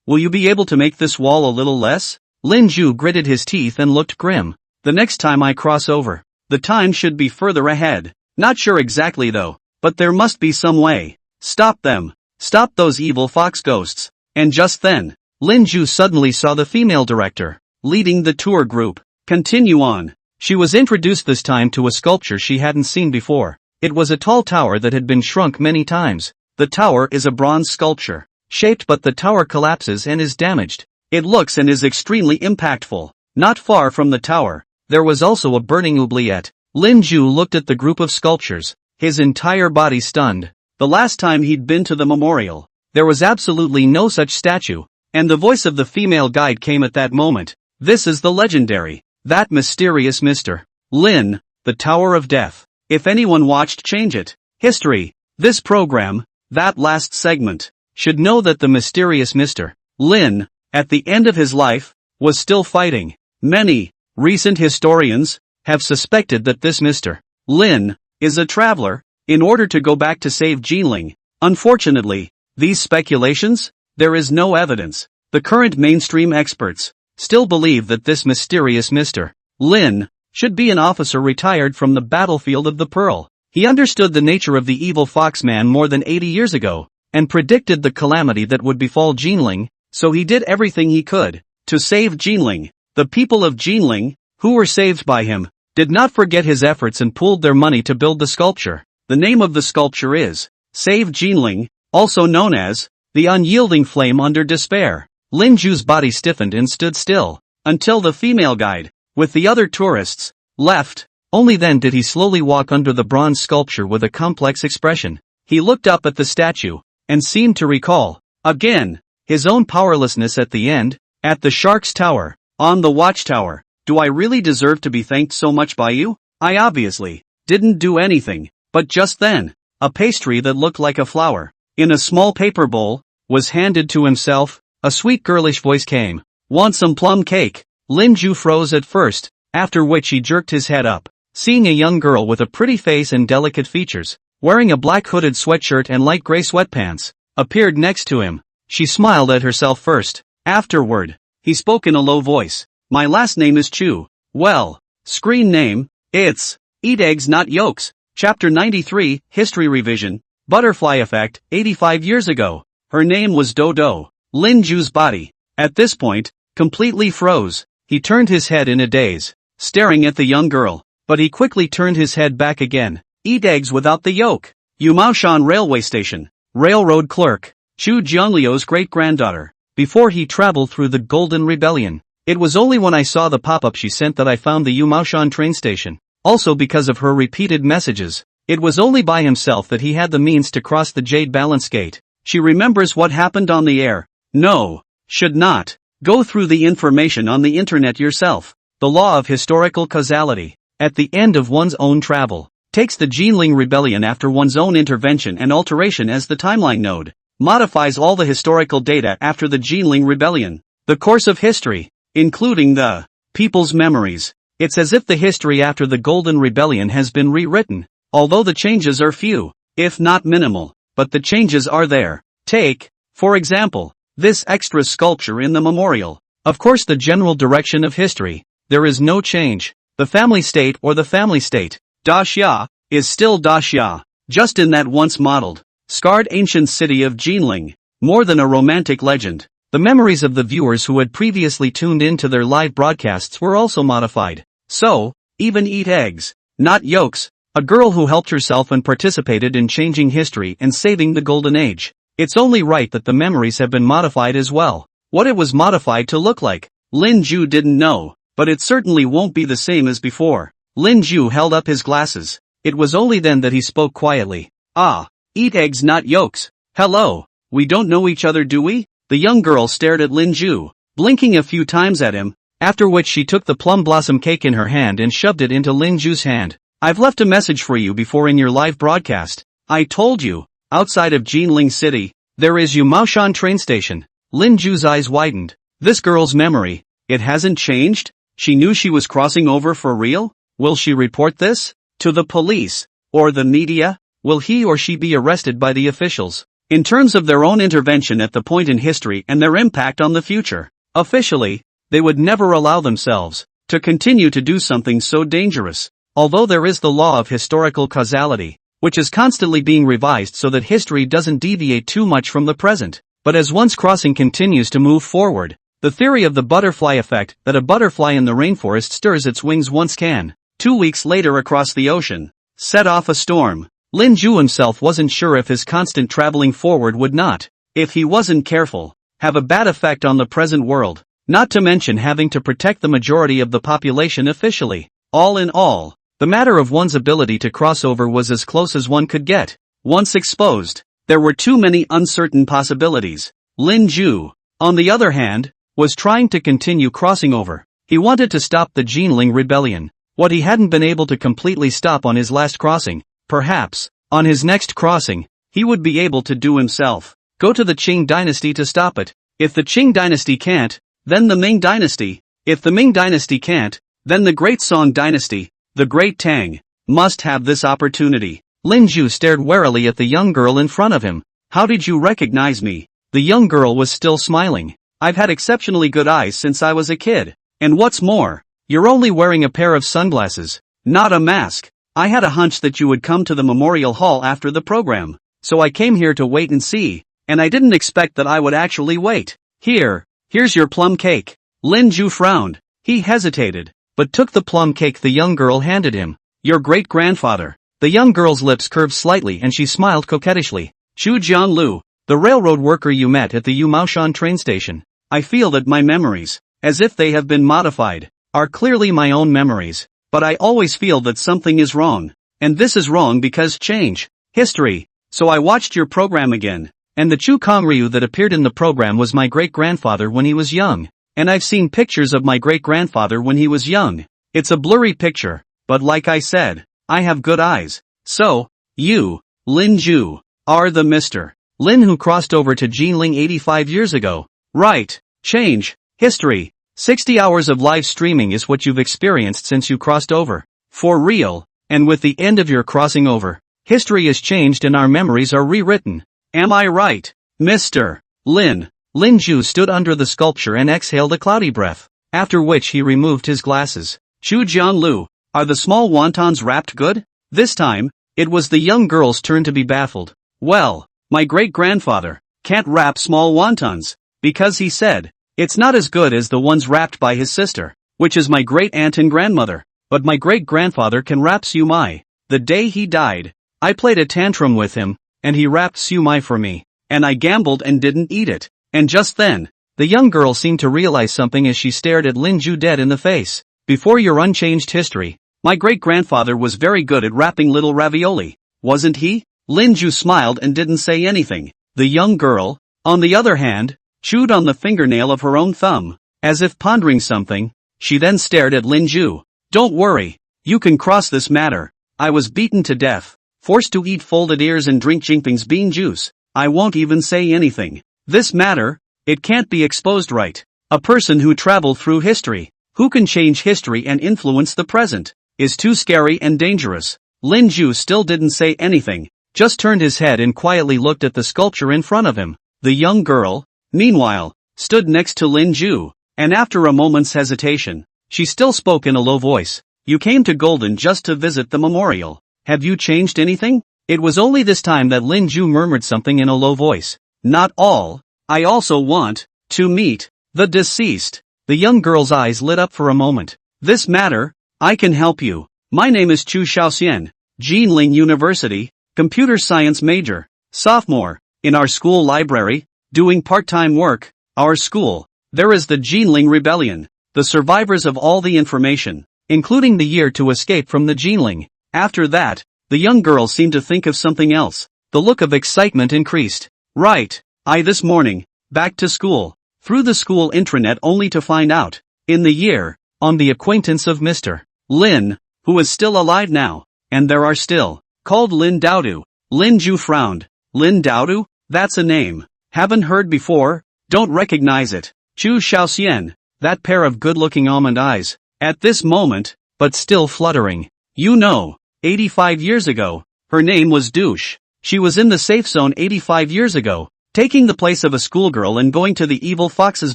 will you be able to make this wall a little less? Lin Ju gritted his teeth and looked grim. The next time I cross over, the time should be further ahead. Not sure exactly though, but there must be some way. Stop them. Stop those evil fox ghosts. And just then, Lin Ju suddenly saw the female director, leading the tour group, continue on. She was introduced this time to a sculpture she hadn't seen before. It was a tall tower that had been shrunk many times. The tower is a bronze sculpture, shaped, but the tower collapses and is damaged. It looks and is extremely impactful. Not far from the tower, there was also a burning oubliette. Lin Ju looked at the group of sculptures, his entire body stunned. The last time he'd been to the memorial, there was absolutely no such statue. And the voice of the female guide came at that moment. This is the legendary, that mysterious Mr. Lin, the Tower of Death. If anyone watched Change It, History, this program, that last segment, should know that the mysterious Mr. Lin, at the end of his life, was still fighting. Many recent historians have suspected that this Mr. Lin is a traveler, in order to go back to save Jinling. Unfortunately, these speculations, there is no evidence. The current mainstream experts still believe that this mysterious Mr. Lin should be an officer retired from the battlefield of the Pearl. He understood the nature of the evil Foxman more than 80 years ago, and predicted the calamity that would befall Jinling, so he did everything he could to save Jinling. The people of Jinling, who were saved by him, did not forget his efforts and pooled their money to build the sculpture. The name of the sculpture is Save Jinling, also known as the Unyielding Flame Under Despair. Lin Ju's body stiffened and stood still, until the female guide, with the other tourists, left. Only then did he slowly walk under the bronze sculpture with a complex expression. He looked up at the statue, and seemed to recall, again, his own powerlessness at the end, at the Shark's Tower, on the watchtower. Do I really deserve to be thanked so much by you? I obviously didn't do anything, but just then, a pastry that looked like a flower, in a small paper bowl, was handed to himself. A sweet girlish voice came. Want some plum cake? Lin Ju froze at first, after which he jerked his head up, seeing a young girl with a pretty face and delicate features, wearing a black hooded sweatshirt and light gray sweatpants, appeared next to him. She smiled at herself first. Afterward, he spoke in a low voice. My last name is Chu. Well, screen name, it's Eat Eggs Not Yolks. Chapter 93, History Revision, Butterfly Effect. 85 years ago, her name was Dodo. Lin Ju's body, at this point, completely froze. He turned his head in a daze, staring at the young girl, but he quickly turned his head back again. Eat eggs without the yolk. Yumaoshan Railway Station. Railroad clerk. Chu Jiangliu's great-granddaughter. Before he traveled through the Golden Rebellion. It was only when I saw the pop-up she sent that I found the Yumaoshan train station. Also because of her repeated messages. It was only by himself that he had the means to cross the Jade Balance Gate. She remembers what happened on the air. No, should not. Go through the information on the internet yourself. The law of historical causality. At the end of one's own travel, takes the Jinling Rebellion after one's own intervention and alteration as the timeline node. Modifies all the historical data after the Jinling Rebellion. The course of history, including the people's memories. It's as if the history after the Golden Rebellion has been rewritten. Although the changes are few, if not minimal, but the changes are there. Take, for example, this extra sculpture in the memorial. Of course, the general direction of history. There is no change. The family state or the family state. Daxia is still Daxia, just in that once modeled, scarred ancient city of Jinling, more than a romantic legend. The memories of the viewers who had previously tuned in to their live broadcasts were also modified. So, even eat eggs, not yolks. A girl who helped herself and participated in changing history and saving the golden age. It's only right that the memories have been modified as well. What it was modified to look like, Lin Ju didn't know, but it certainly won't be the same as before. Lin Ju held up his glasses. It was only then that he spoke quietly. Ah, eat eggs not yolks. Hello, we don't know each other, do we? The young girl stared at Lin Ju, blinking a few times at him, after which she took the plum blossom cake in her hand and shoved it into Lin Ju's hand. I've left a message for you before in your live broadcast. I told you, outside of Jinling City, there is Yumaoshan train station. Lin Ju's eyes widened. This girl's memory, it hasn't changed? She knew she was crossing over for real? Will she report this? To the police? Or the media? Will he or she be arrested by the officials? In terms of their own intervention at the point in history and their impact on the future. Officially, they would never allow themselves to continue to do something so dangerous. Although there is the law of historical causality, which is constantly being revised so that history doesn't deviate too much from the present, but as one's crossing continues to move forward, the theory of the butterfly effect that a butterfly in the rainforest stirs its wings once can, 2 weeks later across the ocean, set off a storm. Lin Ju himself wasn't sure if his constant traveling forward would not, if he wasn't careful, have a bad effect on the present world, not to mention having to protect the majority of the population officially. All in all, the matter of one's ability to cross over was as close as one could get. Once exposed, there were too many uncertain possibilities. Lin Ju, on the other hand, was trying to continue crossing over. He wanted to stop the Jinling rebellion, what he hadn't been able to completely stop on his last crossing. Perhaps, on his next crossing, he would be able to do himself. Go to the Qing dynasty to stop it. If the Qing dynasty can't, then the Ming dynasty. If the Ming dynasty can't, then the Great Song dynasty, the Great Tang, must have this opportunity. Lin Ju stared warily at the young girl in front of him. How did you recognize me? The young girl was still smiling. I've had exceptionally good eyes since I was a kid. And what's more, you're only wearing a pair of sunglasses, not a mask. I had a hunch that you would come to the memorial hall after the program, so I came here to wait and see, and I didn't expect that I would actually wait. Here's your plum cake. Lin Ju frowned. He hesitated, but took the plum cake the young girl handed him. Your great-grandfather. The young girl's lips curved slightly and she smiled coquettishly. Chu Jianlu, the railroad worker you met at the Yumaoshan train station. I feel that my memories, as if they have been modified, are clearly my own memories. But I always feel that something is wrong. And this is wrong because change. History. So I watched your program again. And the Chu Kongryu that appeared in the program was my great-grandfather when he was young. And I've seen pictures of my great-grandfather when he was young. It's a blurry picture, but like I said, I have good eyes. So, you, Lin Ju, are the Mr. Lin who crossed over to Jinling 85 years ago. Right. Change. History. 60 hours of live streaming is what you've experienced since you crossed over. For real. And with the end of your crossing over, history is changed and our memories are rewritten. Am I right, Mr. Lin? Lin Ju stood under the sculpture and exhaled a cloudy breath, after which he removed his glasses. Chu Jianlu, are the small wontons wrapped good? This time, it was the young girl's turn to be baffled. Well, my great-grandfather can't wrap small wontons, because he said, it's not as good as the ones wrapped by his sister, which is my great-aunt and grandmother, but my great-grandfather can wrap siumai. The day he died, I played a tantrum with him, and he wrapped siumai for me, and I gambled and didn't eat it, and just then, the young girl seemed to realize something as she stared at Lin Ju dead in the face. Before your unchanged history, my great-grandfather was very good at wrapping little ravioli, wasn't he? Lin Ju smiled and didn't say anything. The young girl, on the other hand, chewed on the fingernail of her own thumb, as if pondering something. She then stared at Lin Ju. Don't worry, you can cross this matter. I was beaten to death, forced to eat folded ears and drink Jinping's bean juice. I won't even say anything. This matter, it can't be exposed, right? A person who traveled through history, who can change history and influence the present, is too scary and dangerous. Lin Ju still didn't say anything, just turned his head and quietly looked at the sculpture in front of him. The young girl, meanwhile, stood next to Lin Ju, and after a moment's hesitation, she still spoke in a low voice. You came to Golden just to visit the memorial. Have you changed anything? It was only this time that Lin Ju murmured something in a low voice. Not all. I also want to meet the deceased. The young girl's eyes lit up for a moment. This matter, I can help you. My name is Chu Xiaoxian, Jinling University, computer science major, sophomore, in our school library, doing part-time work. Our school. There is the Jinling Rebellion, the survivors of all the information, including the year to escape from the Jinling. After that, the young girl seemed to think of something else. The look of excitement increased. Right. This morning, back to school, through the school intranet only to find out, in the year, on the acquaintance of Mr. Lin, who is still alive now, and there are still, called Lin Daodu. Lin Ju frowned. Lin Daodu? That's a name. Haven't heard before, don't recognize it. Chu Xiaoxian, that pair of good-looking almond eyes, at this moment, but still fluttering. 85 years ago, her name was Douche. She was in the safe zone 85 years ago, taking the place of a schoolgirl and going to the evil fox's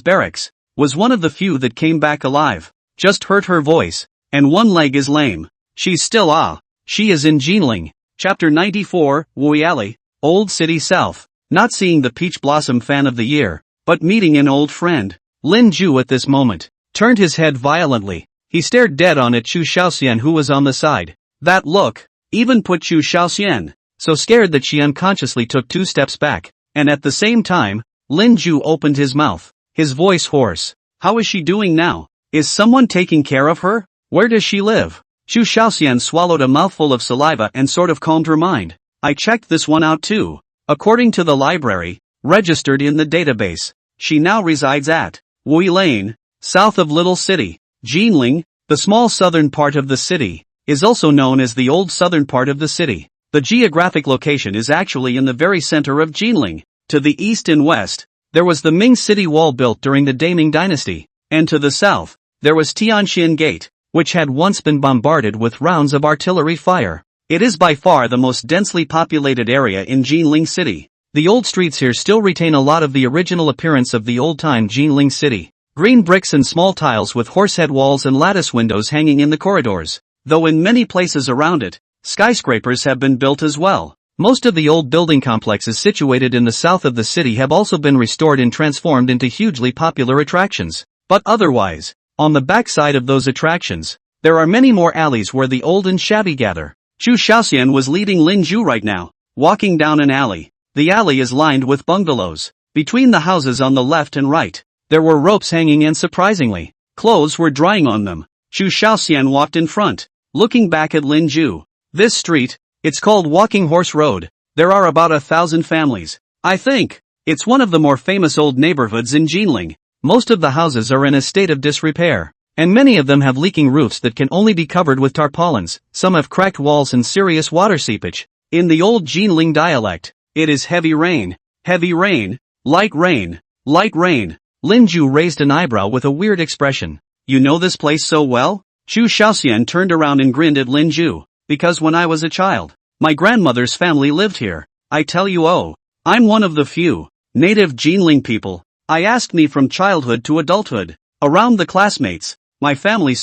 barracks, was one of the few that came back alive. Just heard her voice, and one leg is lame. She's still she is in Jinling. Chapter 94, Wui Alley, Old City South. Not seeing the Peach Blossom fan of the year, but meeting an old friend. Lin Ju at this moment, turned his head violently. He stared dead on at Chu Xiaoxian who was on the side. That look, even put Chu Xiaoxian so scared that she unconsciously took 2 steps back, and at the same time, Lin Ju opened his mouth, his voice hoarse. How is she doing now? Is someone taking care of her? Where does she live? Chu Xiaoxian swallowed a mouthful of saliva and sort of calmed her mind. I checked this one out too. According to the library, registered in the database, she now resides at Wui Lane, south of Little City. Jinling, the small southern part of the city, is also known as the old southern part of the city. The geographic location is actually in the very center of Jinling. To the east and west, there was the Ming City Wall built during the Daming Dynasty, and to the south, there was Tianxian Gate, which had once been bombarded with rounds of artillery fire. It is by far the most densely populated area in Jinling City. The old streets here still retain a lot of the original appearance of the old-time Jinling City. Green bricks and small tiles with horsehead walls and lattice windows hanging in the corridors, though in many places around it, skyscrapers have been built as well. Most of the old building complexes situated in the south of the city have also been restored and transformed into hugely popular attractions. But otherwise, on the backside of those attractions, there are many more alleys where the old and shabby gather. Chu Xiaoxian was leading Lin Ju right now, walking down an alley. The alley is lined with bungalows. Between the houses on the left and right, there were ropes hanging and surprisingly, clothes were drying on them. Chu Xiaoxian walked in front, looking back at Lin Ju. This street, it's called Walking Horse Road. There are about 1,000 families. I think, it's one of the more famous old neighborhoods in Jinling. Most of the houses are in a state of disrepair, and many of them have leaking roofs that can only be covered with tarpaulins. Some have cracked walls and serious water seepage. In the old Jinling dialect, it is heavy rain, light rain, light rain. Lin Ju raised an eyebrow with a weird expression. You know this place so well? Chu Xiaoxian turned around and grinned at Lin Ju. Because when I was a child, my grandmother's family lived here. I tell you I'm one of the few native Jinling people. I asked me from childhood to adulthood, around the classmates, my family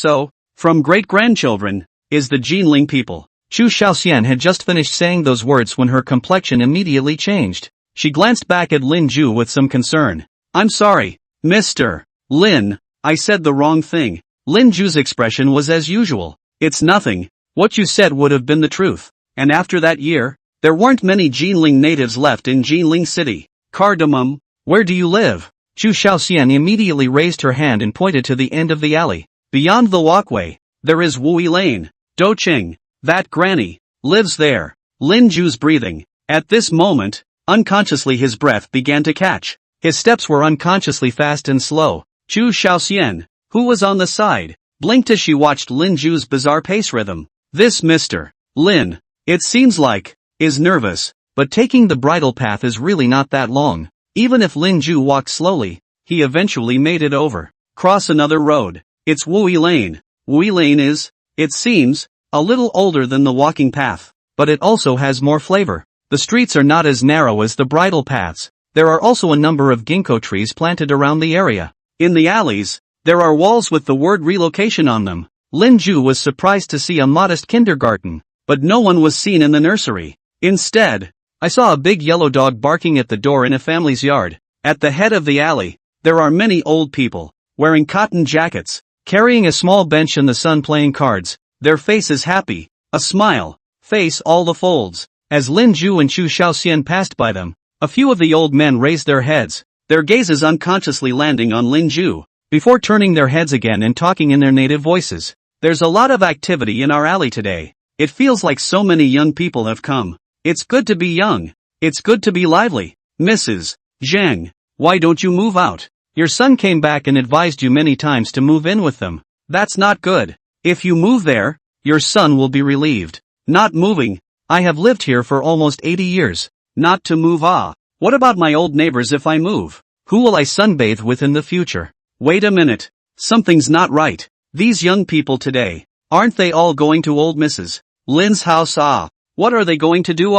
from great-grandchildren, is the Jinling people. Chu Xiaoxian had just finished saying those words when her complexion immediately changed. She glanced back at Lin Ju with some concern. I'm sorry, Mr. Lin, I said the wrong thing. Lin Ju's expression was as usual. It's nothing. What you said would have been the truth. And after that year, there weren't many Jinling natives left in Jinling City. Cardamom, where do you live? Chu Xiaoxian immediately raised her hand and pointed to the end of the alley. Beyond the walkway, there is Wui Lane. Doqing, that granny, lives there. Lin Ju's breathing. At this moment, unconsciously his breath began to catch. His steps were unconsciously fast and slow. Chu Xiaoxian, who was on the side, blinked as she watched Lin Ju's bizarre pace rhythm. This Mr. Lin, it seems like, is nervous, but taking the bridle path is really not that long. Even if Lin Ju walked slowly, he eventually made it over. Cross another road. It's Wui Lane. Wui Lane is, it seems, a little older than the walking path, but it also has more flavor. The streets are not as narrow as the bridle paths. There are also a number of ginkgo trees planted around the area. In the alleys, there are walls with the word relocation on them. Lin Ju was surprised to see a modest kindergarten, but no one was seen in the nursery. Instead, I saw a big yellow dog barking at the door in a family's yard. At the head of the alley, there are many old people, wearing cotton jackets, carrying a small bench in the sun playing cards, their faces happy, a smile, face all the folds. As Lin Ju and Chu Shaoxian passed by them, a few of the old men raised their heads, their gazes unconsciously landing on Lin Ju, before turning their heads again and talking in their native voices. There's a lot of activity in our alley today. It feels like so many young people have come. It's good to be young. It's good to be lively. Mrs. Zhang, why don't you move out? Your son came back and advised you many times to move in with them. That's not good. If you move there, your son will be relieved. Not moving. I have lived here for almost 80 years. Not to move. What about my old neighbors if I move? Who will I sunbathe with in the future? Wait a minute. Something's not right. These young people today, aren't they all going to old Mrs. Lin's house? What are they going to do?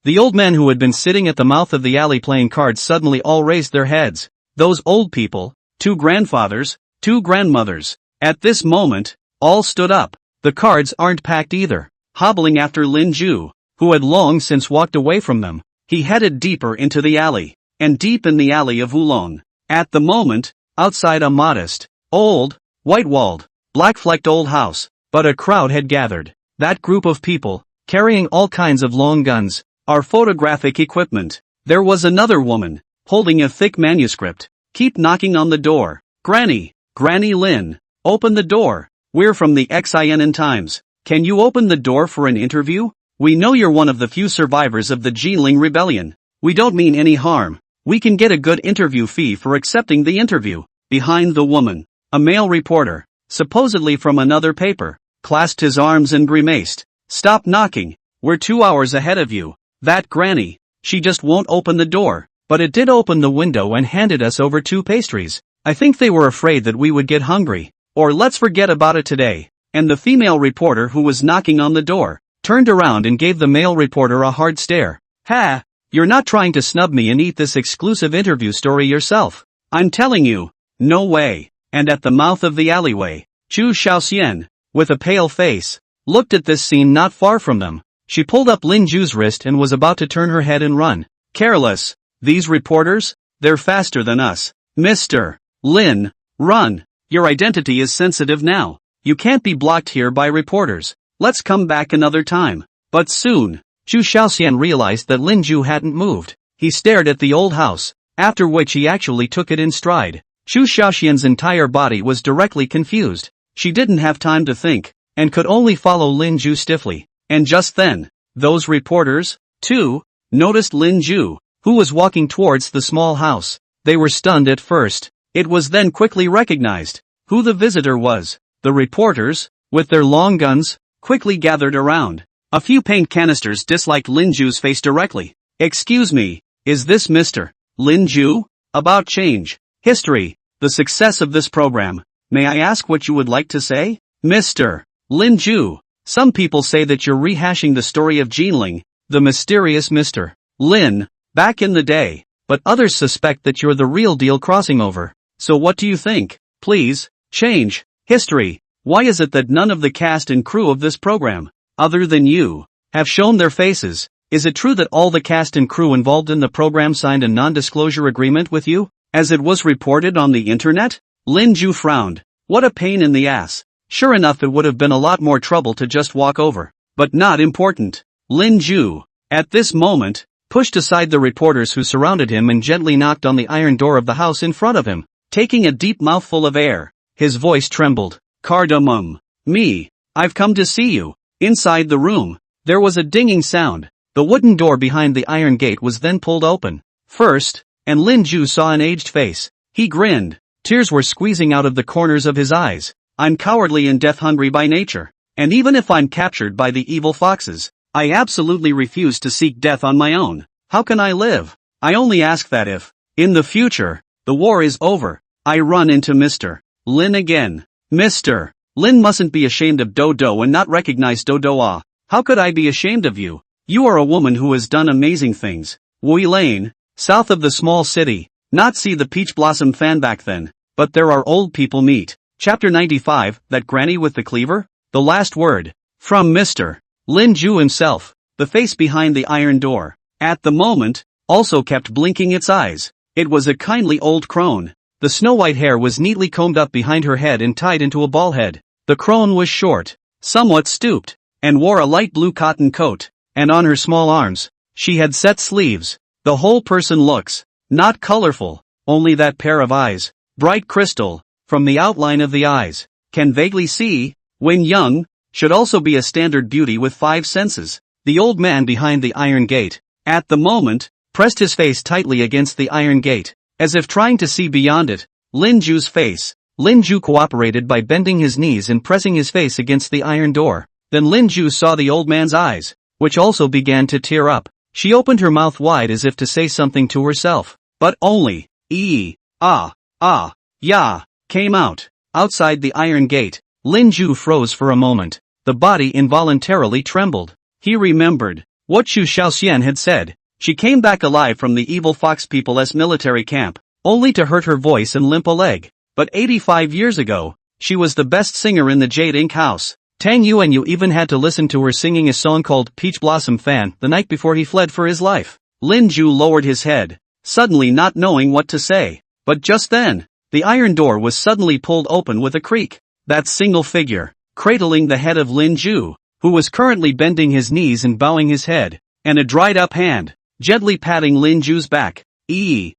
The old men who had been sitting at the mouth of the alley playing cards suddenly all raised their heads. Those old people, 2 grandfathers, 2 grandmothers. At this moment, all stood up. The cards aren't packed either. Hobbling after Lin Ju, who had long since walked away from them, he headed deeper into the alley, and deep in the alley of Wulong. At the moment, outside a modest, old, white-walled, black-flecked old house, but a crowd had gathered. That group of people, carrying all kinds of long guns, our photographic equipment. There was another woman, holding a thick manuscript. Keep knocking on the door. Granny Lin, open the door. We're from the Xin Times. Can you open the door for an interview? We know you're one of the few survivors of the Jinling rebellion. We don't mean any harm. We can get a good interview fee for accepting the interview. Behind the woman, a male reporter, supposedly from another paper, clasped his arms and grimaced. Stop knocking. We're 2 hours ahead of you. That granny, she just won't open the door, but it did open the window and handed us over 2 pastries. I think they were afraid that we would get hungry. Or let's forget about it today. And the female reporter who was knocking on the door, turned around and gave the male reporter a hard stare. Ha! You're not trying to snub me and eat this exclusive interview story yourself. I'm telling you, no way. And at the mouth of the alleyway, Chu Shaoxian, with a pale face, looked at this scene not far from them. She pulled up Lin Ju's wrist and was about to turn her head and run. Careless. These reporters? They're faster than us. Mr. Lin, run. Your identity is sensitive now. You can't be blocked here by reporters. Let's come back another time. But soon, Chu Shaoxian realized that Lin Ju hadn't moved. He stared at the old house, after which he actually took it in stride. Chu Shaoxian's entire body was directly confused. She didn't have time to think, and could only follow Lin Ju stiffly. And just then, those reporters, too, noticed Lin Ju, who was walking towards the small house. They were stunned at first. It was then quickly recognized who the visitor was. The reporters, with their long guns, quickly gathered around. A few paint canisters disliked Lin Ju's face directly. Excuse me, is this Mr. Lin Ju? About change, history, the success of this program. May I ask what you would like to say? Mr. Lin Ju, some people say that you're rehashing the story of Jinling, the mysterious Mr. Lin, back in the day, but others suspect that you're the real deal crossing over. So what do you think? Please, change, history. Why is it that none of the cast and crew of this program, other than you, have shown their faces? Is it true that all the cast and crew involved in the program signed a non-disclosure agreement with you, as it was reported on the internet? Lin Ju frowned. What a pain in the ass. Sure enough, it would have been a lot more trouble to just walk over. But not important. Lin Ju, at this moment, pushed aside the reporters who surrounded him and gently knocked on the iron door of the house in front of him. Taking a deep mouthful of air, his voice trembled. Cardamom. Me. I've come to see you. Inside the room, there was a dinging sound. The wooden door behind the iron gate was then pulled open. First, and Lin Ju saw an aged face. He grinned. Tears were squeezing out of the corners of his eyes. I'm cowardly and death-hungry by nature. And even if I'm captured by the evil foxes, I absolutely refuse to seek death on my own. How can I live? I only ask that if, in the future, the war is over, I run into Mr. Lin again. Mr. Lin mustn't be ashamed of Dodo and not recognize Dodo. How could I be ashamed of you? You are a woman who has done amazing things. Wui Lane, south of the small city, not see the peach blossom fan back then, but there are old people meet. Chapter 95, That Granny with the Cleaver? The Last Word. From Mr. Lin Ju himself, the face behind the iron door, at the moment, also kept blinking its eyes. It was a kindly old crone. The snow-white hair was neatly combed up behind her head and tied into a ball head. The crone was short, somewhat stooped, and wore a light blue cotton coat, and on her small arms, she had set sleeves. The whole person looks, not colorful, only that pair of eyes, bright crystal, from the outline of the eyes, can vaguely see, when young, should also be a standard beauty with 5 senses. The old man behind the iron gate, at the moment, pressed his face tightly against the iron gate, as if trying to see beyond it. Lin Ju's face. Lin Ju cooperated by bending his knees and pressing his face against the iron door. Then Lin Ju saw the old man's eyes, which also began to tear up. She opened her mouth wide as if to say something to herself, but only, yeah, came out. Outside the iron gate, Lin Ju froze for a moment. The body involuntarily trembled. He remembered what Chu Shaoxian had said. She came back alive from the evil fox people's military camp, only to hurt her voice and limp a leg. But 85 years ago, she was the best singer in the Jade Ink house. Tang Yuanyu even had to listen to her singing a song called Peach Blossom Fan the night before he fled for his life. Lin Ju lowered his head, suddenly not knowing what to say. But just then, the iron door was suddenly pulled open with a creak. That single figure, cradling the head of Lin Ju, who was currently bending his knees and bowing his head, and a dried-up hand, gently patting Lin Ju's back. In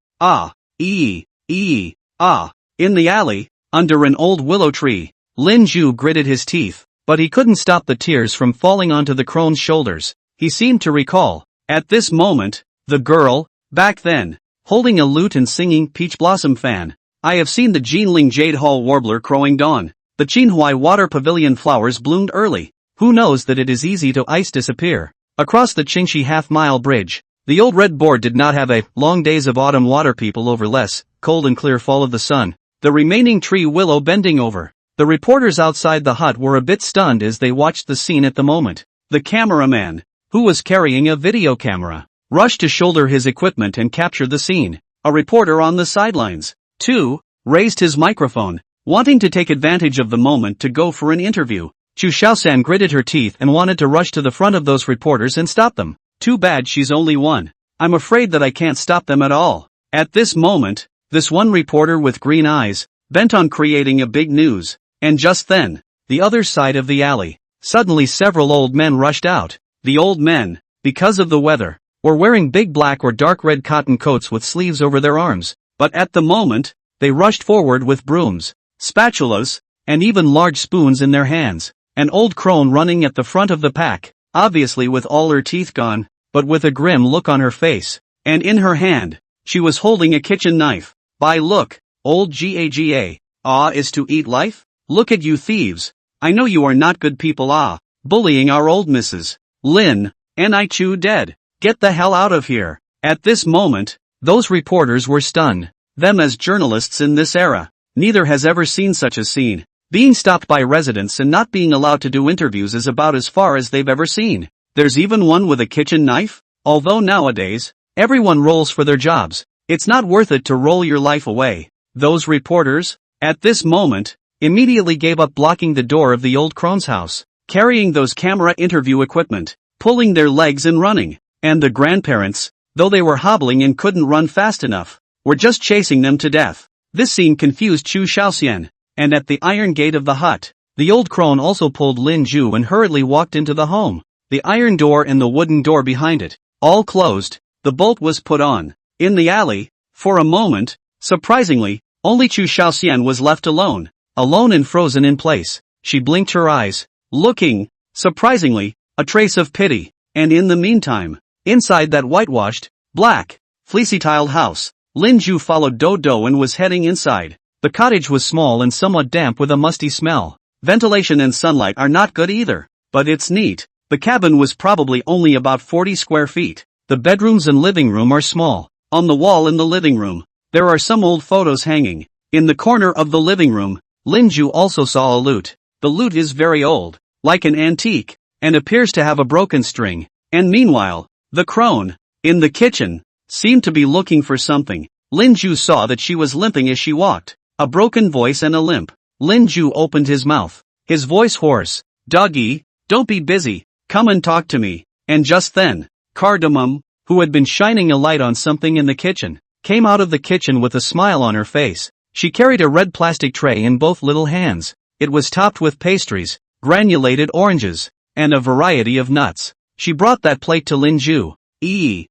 the alley, under an old willow tree, Lin Ju gritted his teeth, but he couldn't stop the tears from falling onto the crone's shoulders. He seemed to recall, at this moment, the girl, back then, holding a lute and singing Peach Blossom Fan. I have seen the Jinling Jade Hall warbler crowing dawn. The Qinhuai Water Pavilion flowers bloomed early. Who knows that it is easy to ice disappear? Across the Qingxi half-mile bridge, the old red board did not have a long days of autumn water people over less cold and clear fall of the sun. The remaining tree willow bending over. The reporters outside the hut were a bit stunned as they watched the scene at the moment. The cameraman, who was carrying a video camera, rushed to shoulder his equipment and capture the scene. A reporter on the sidelines, too, raised his microphone, wanting to take advantage of the moment to go for an interview. Chu Shaosan gritted her teeth and wanted to rush to the front of those reporters and stop them. Too bad she's only one. I'm afraid that I can't stop them at all. At this moment, this one reporter with green eyes, bent on creating a big news, and just then, the other side of the alley, suddenly several old men rushed out. The old men, because of the weather, were wearing big black or dark red cotton coats with sleeves over their arms, but at the moment, they rushed forward with brooms, spatulas, and even large spoons in their hands. An old crone running at the front of the pack, obviously with all her teeth gone, but with a grim look on her face, and in her hand, she was holding a kitchen knife. By look, old Gaga, is to eat life? Look at you thieves. I know you are not good people bullying our old Mrs. Lin, and I chew dead. Get the hell out of here. At this moment, those reporters were stunned. Them as journalists in this era, neither has ever seen such a scene. Being stopped by residents and not being allowed to do interviews is about as far as they've ever seen. There's even one with a kitchen knife? Although nowadays, everyone rolls for their jobs, it's not worth it to roll your life away. Those reporters, at this moment, immediately gave up blocking the door of the old crone's house, carrying those camera interview equipment, pulling their legs and running. And the grandparents, though they were hobbling and couldn't run fast enough, were just chasing them to death. This scene confused Chu Shaoxian. And at the iron gate of the hut, the old crone also pulled Lin Ju and hurriedly walked into the home. The iron door and the wooden door behind it, all closed, the bolt was put on. In the alley, for a moment, surprisingly, only Chu Shaoxian was left alone and frozen in place. She blinked her eyes, looking, surprisingly, a trace of pity. And in the meantime, inside that whitewashed, black, fleecy-tiled house, Lin Ju followed Dodo and was heading inside. The cottage was small and somewhat damp with a musty smell. Ventilation and sunlight are not good either, but it's neat. The cabin was probably only about 40 square feet. The bedrooms and living room are small. On the wall in the living room, there are some old photos hanging. In the corner of the living room, Lin Ju also saw a lute. The lute is very old, like an antique, and appears to have a broken string. And meanwhile, the crone, in the kitchen, seemed to be looking for something. Lin Ju saw that she was limping as she walked. A broken voice and a limp. Lin Ju opened his mouth. His voice hoarse. Doggy, don't be busy, come and talk to me. And just then, Cardamom, who had been shining a light on something in the kitchen, came out of the kitchen with a smile on her face. She carried a red plastic tray in both little hands. It was topped with pastries, granulated oranges, and a variety of nuts. She brought that plate to Lin Ju. Lin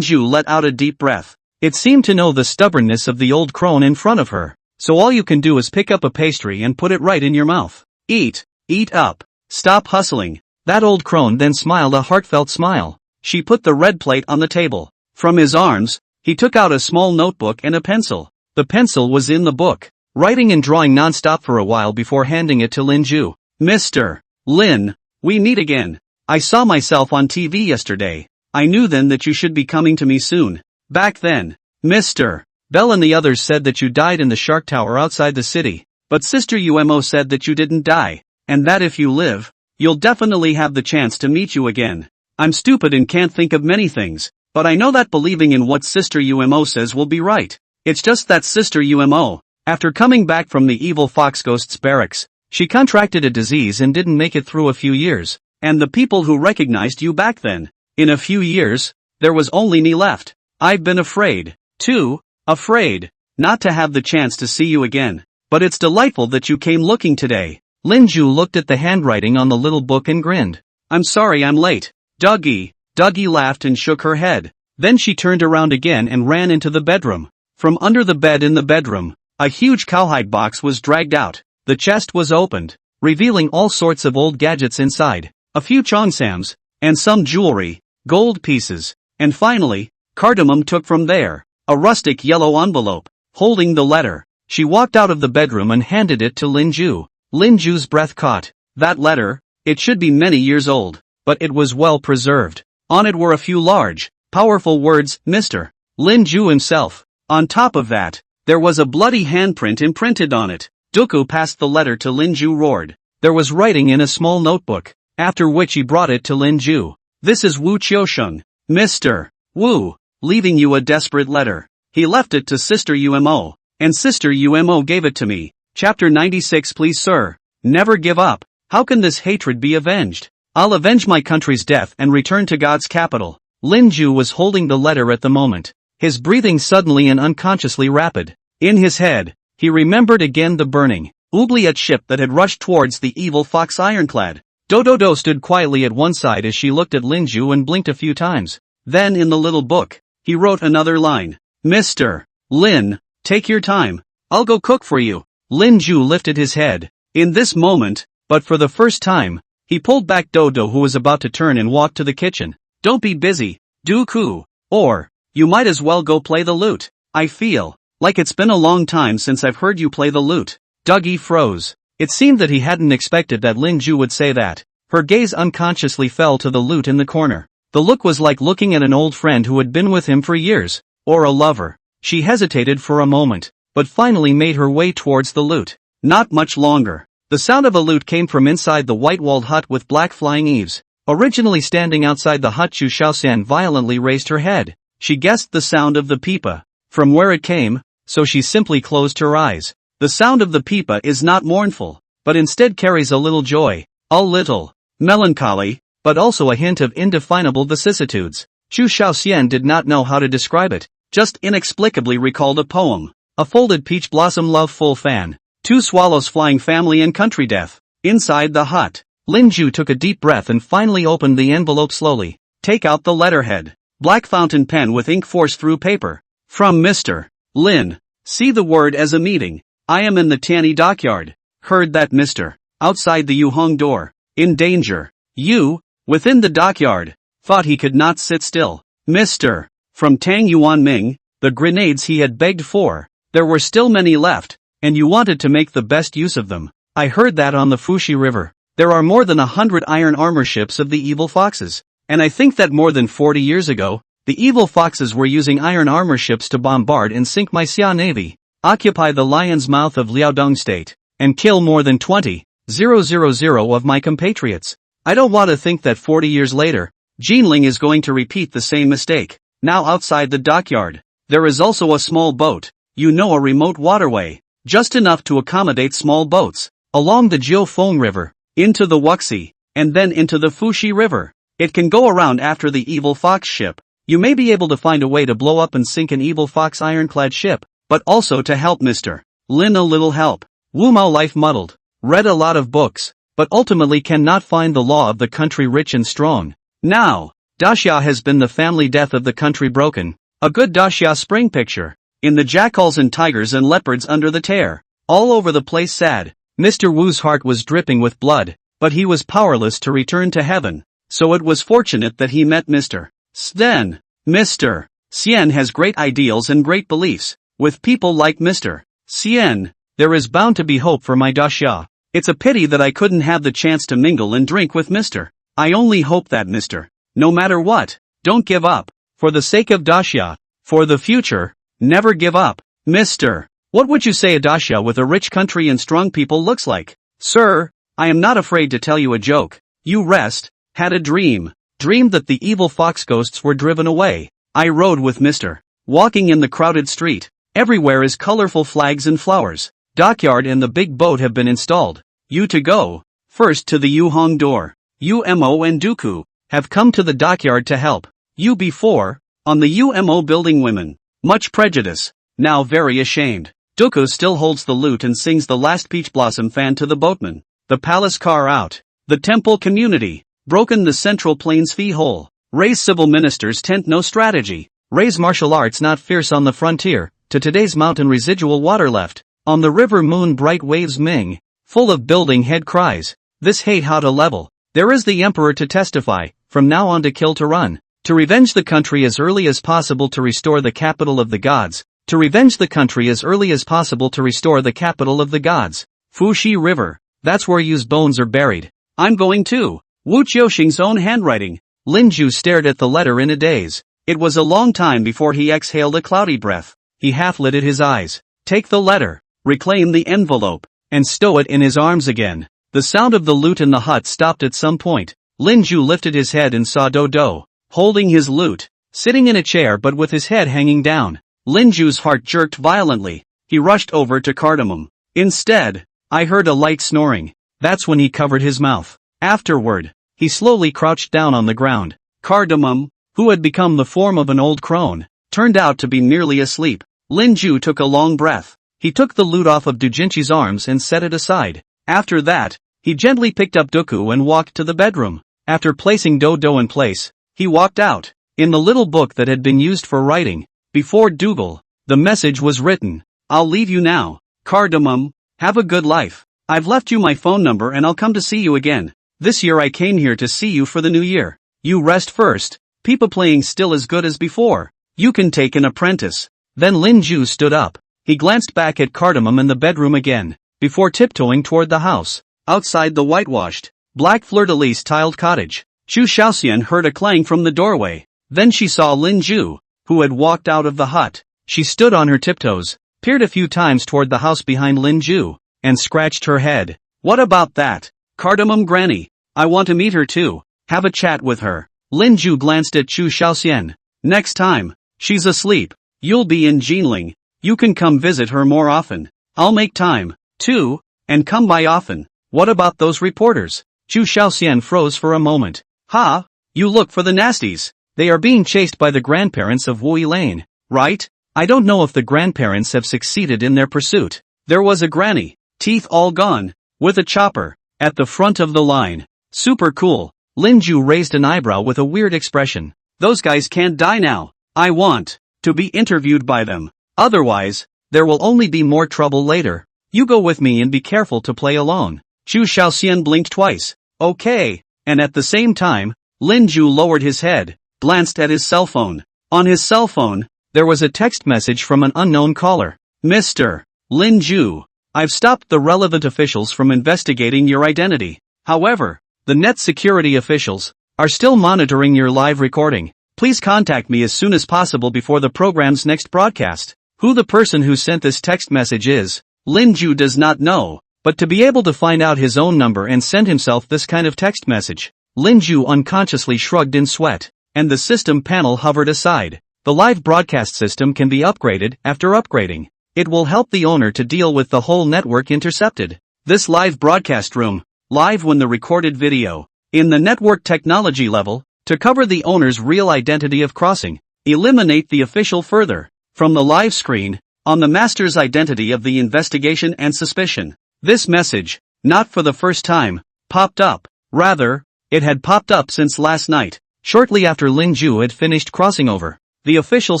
Ju let out a deep breath. It seemed to know the stubbornness of the old crone in front of her. So all you can do is pick up a pastry and put it right in your mouth. Eat up. Stop hustling. That old crone then smiled a heartfelt smile. She put the red plate on the table. From his arms, he took out a small notebook and a pencil. The pencil was in the book, writing and drawing non-stop for a while before handing it to Lin Ju. Mr. Lin, we meet again. I saw myself on TV yesterday. I knew then that you should be coming to me soon. Back then, Mr. Bell and the others said that you died in the shark tower outside the city, but Sister Umo said that you didn't die, and that if you live, you'll definitely have the chance to meet you again. I'm stupid and can't think of many things, but I know that believing in what Sister Umo says will be right. It's just that Sister Umo, after coming back from the evil fox ghost's barracks, she contracted a disease and didn't make it through a few years, and the people who recognized you back then, in a few years, there was only me left. I've been afraid, too. Afraid not to have the chance to see you again, but it's delightful that you came looking today. Lin Ju looked at the handwriting on the little book and grinned. I'm sorry I'm late. Dougie laughed and shook her head. Then she turned around again and ran into the bedroom. From under the bed in the bedroom, a huge cowhide box was dragged out. The chest was opened, revealing all sorts of old gadgets inside, a few cheongsams, and some jewelry, gold pieces, and finally, Cardamom took from there a rustic yellow envelope, holding the letter. She walked out of the bedroom and handed it to Lin Ju. Lin Ju's breath caught. That letter, it should be many years old, but it was well preserved. On it were a few large, powerful words, Mr. Lin Ju himself. On top of that, there was a bloody handprint imprinted on it. Dooku passed the letter to Lin Ju roared. There was writing in a small notebook, after which he brought it to Lin Ju. This is Wu Qiusheng, Mr. Wu, leaving you a desperate letter. He left it to Sister Umo, and Sister Umo gave it to me. Chapter 96. Please sir, never give up. How can this hatred be avenged? I'll avenge my country's death and return to God's capital. Lin Ju was holding the letter at the moment, his breathing suddenly and unconsciously rapid. In his head, he remembered again the burning, oubliette ship that had rushed towards the evil fox ironclad. Dododo stood quietly at one side as she looked at Lin Ju and blinked a few times. Then in the little book, he wrote another line. Mr. Lin, take your time. I'll go cook for you. Lin Ju lifted his head. In this moment, but for the first time, he pulled back Dodo who was about to turn and walk to the kitchen. Don't be busy, Dooku. Or, you might as well go play the lute. I feel like it's been a long time since I've heard you play the lute. Dougie froze. It seemed that he hadn't expected that Lin Ju would say that. Her gaze unconsciously fell to the lute in the corner. The look was like looking at an old friend who had been with him for years, or a lover. She hesitated for a moment, but finally made her way towards the lute. Not much longer. The sound of a lute came from inside the white-walled hut with black flying eaves. Originally standing outside the hut, Chu Shaoxian violently raised her head. She guessed the sound of the pipa, from where it came, so she simply closed her eyes. The sound of the pipa is not mournful, but instead carries a little joy, a little melancholy, but also a hint of indefinable vicissitudes. Chu Shaoxian did not know how to describe it, just inexplicably recalled a poem. A folded peach blossom love full fan, two swallows flying family and country death. Inside the hut, Lin Ju took a deep breath and finally opened the envelope slowly. Take out the letterhead. Black fountain pen with ink forced through paper. From Mr. Lin. See the word as a meeting. I am in the Tianyi dockyard. Heard that Mr. Outside the Yuhong door. In danger. You, within the dockyard. Thought he could not sit still. Mr. From Tang Yuan Ming, the grenades he had begged for. There were still many left, and you wanted to make the best use of them. I heard that on the Fuxi River. There are more than 100 iron armor ships of the evil foxes. And I think that more than 40 years ago, the evil foxes were using iron armor ships to bombard and sink my Xia navy, occupy the lion's mouth of Liaodong state, and kill more than 20,000 of my compatriots. I don't want to think that 40 years later, Jinling is going to repeat the same mistake. Now outside the dockyard, there is also a small boat, a remote waterway. just enough to accommodate small boats, along the Jiufeng River, into the Wuxi, and then into the Fuxi River. It can go around after the Evil Fox ship. You may be able to find a way to blow up and sink an Evil Fox ironclad ship, but also to help Mr. Lin a little help. Wu Mao life muddled. Read a lot of books, but ultimately cannot find the law of the country rich and strong. Now, Daxia has been the family death of the country broken. A good Daxia spring picture. In the jackals and tigers and leopards under the tear. All over the place sad. Mr. Wu's heart was dripping with blood, but he was powerless to return to heaven. So it was fortunate that he met Mr. Sten. Mr. Xian has great ideals and great beliefs. With people like Mr. Xian, there is bound to be hope for my Daxia. It's a pity that I couldn't have the chance to mingle and drink with Mr. I only hope that Mr. No matter what, don't give up. For the sake of Daxia, for the future, never give up. Mr. What would you say a Daxia with a rich country and strong people looks like? Sir, I am not afraid to tell you a joke. You rest, had a dream. Dreamed that the evil fox ghosts were driven away. I rode with Mr. Walking in the crowded street. Everywhere is colorful flags and flowers. Dockyard and the big boat have been installed. You to go. First to the Yuhong door. Umo and Dooku have come to the dockyard to help. You before, on the Umo building women. Much prejudice. Now very ashamed. Dooku still holds the lute and sings the last peach blossom fan to the boatman. The palace car out. The temple community. Broken the central plains fee hole. Ray's civil ministers tent no strategy. Ray's martial arts not fierce on the frontier. To today's mountain residual water left. On the river moon bright waves Ming. Full of building head cries. This hate how to level. There is the emperor to testify. From now on to kill to run. To revenge the country as early as possible to restore the capital of the gods. To revenge the country as early as possible to restore the capital of the gods. Fuxi River. That's where Yu's bones are buried. I'm going too. Wu Qiuxing's own handwriting. Lin Ju stared at the letter in a daze. It was a long time before he exhaled a cloudy breath. He half-lidded his eyes. Take the letter. Reclaim the envelope. And stow it in his arms again. The sound of the lute in the hut stopped at some point. Lin Ju lifted his head and saw Dodo, holding his lute, sitting in a chair but with his head hanging down. Lin Ju's heart jerked violently. He rushed over to Cardamom. Instead, I heard a light snoring. That's when he covered his mouth. Afterward, he slowly crouched down on the ground. Cardamom, who had become the form of an old crone, turned out to be nearly asleep. Lin Ju took a long breath. He took the lute off of Dujinchi's arms and set it aside. After that, he gently picked up Dooku and walked to the bedroom. After placing Dodo in place, he walked out. In the little book that had been used for writing, before Dougal, the message was written. I'll leave you now. Cardamom, have a good life. I've left you my phone number and I'll come to see you again. This year I came here to see you for the new year. You rest first. People playing still as good as before. You can take an apprentice. Then Lin Ju stood up. He glanced back at Cardamom in the bedroom again, before tiptoeing toward the house. Outside the whitewashed, black fleur-de-lis tiled cottage, Chu Shaoxian heard a clang from the doorway. Then she saw Lin Ju, who had walked out of the hut. She stood on her tiptoes, peered a few times toward the house behind Lin Ju, and scratched her head. What about that? Cardamom Granny. I want to meet her too. Have a chat with her. Lin Ju glanced at Chu Shaoxian. Next time, she's asleep. You'll be in Jinling. You can come visit her more often. I'll make time, too, and come by often. What about those reporters? Chu Shaoxian froze for a moment. Ha! You look for the nasties. They are being chased by the grandparents of Wu Lane, right? I don't know if the grandparents have succeeded in their pursuit. There was a granny, teeth all gone, with a chopper, at the front of the line. Super cool. Lin Ju raised an eyebrow with a weird expression. Those guys can't die now. I want to be interviewed by them. Otherwise, there will only be more trouble later. You go with me and be careful to play alone. Chu Shaoxian blinked twice. Okay. And at the same time, Lin Ju lowered his head, glanced at his cell phone. On his cell phone, there was a text message from an unknown caller. Mr. Lin Ju, I've stopped the relevant officials from investigating your identity. However, the net security officials are still monitoring your live recording. Please contact me as soon as possible before the program's next broadcast. Who the person who sent this text message is, Lin Ju does not know, but to be able to find out his own number and send himself this kind of text message, Lin Ju unconsciously shrugged in sweat, and the system panel hovered aside. The live broadcast system can be upgraded after upgrading. It will help the owner to deal with the whole network intercepted. This live broadcast room, live when the recorded video, in the network technology level, to cover the owner's real identity of crossing, eliminate the official further, from the live screen, on the master's identity of the investigation and suspicion. This message, not for the first time, popped up. Rather, it had popped up since last night, shortly after Lin Ju had finished crossing over. The official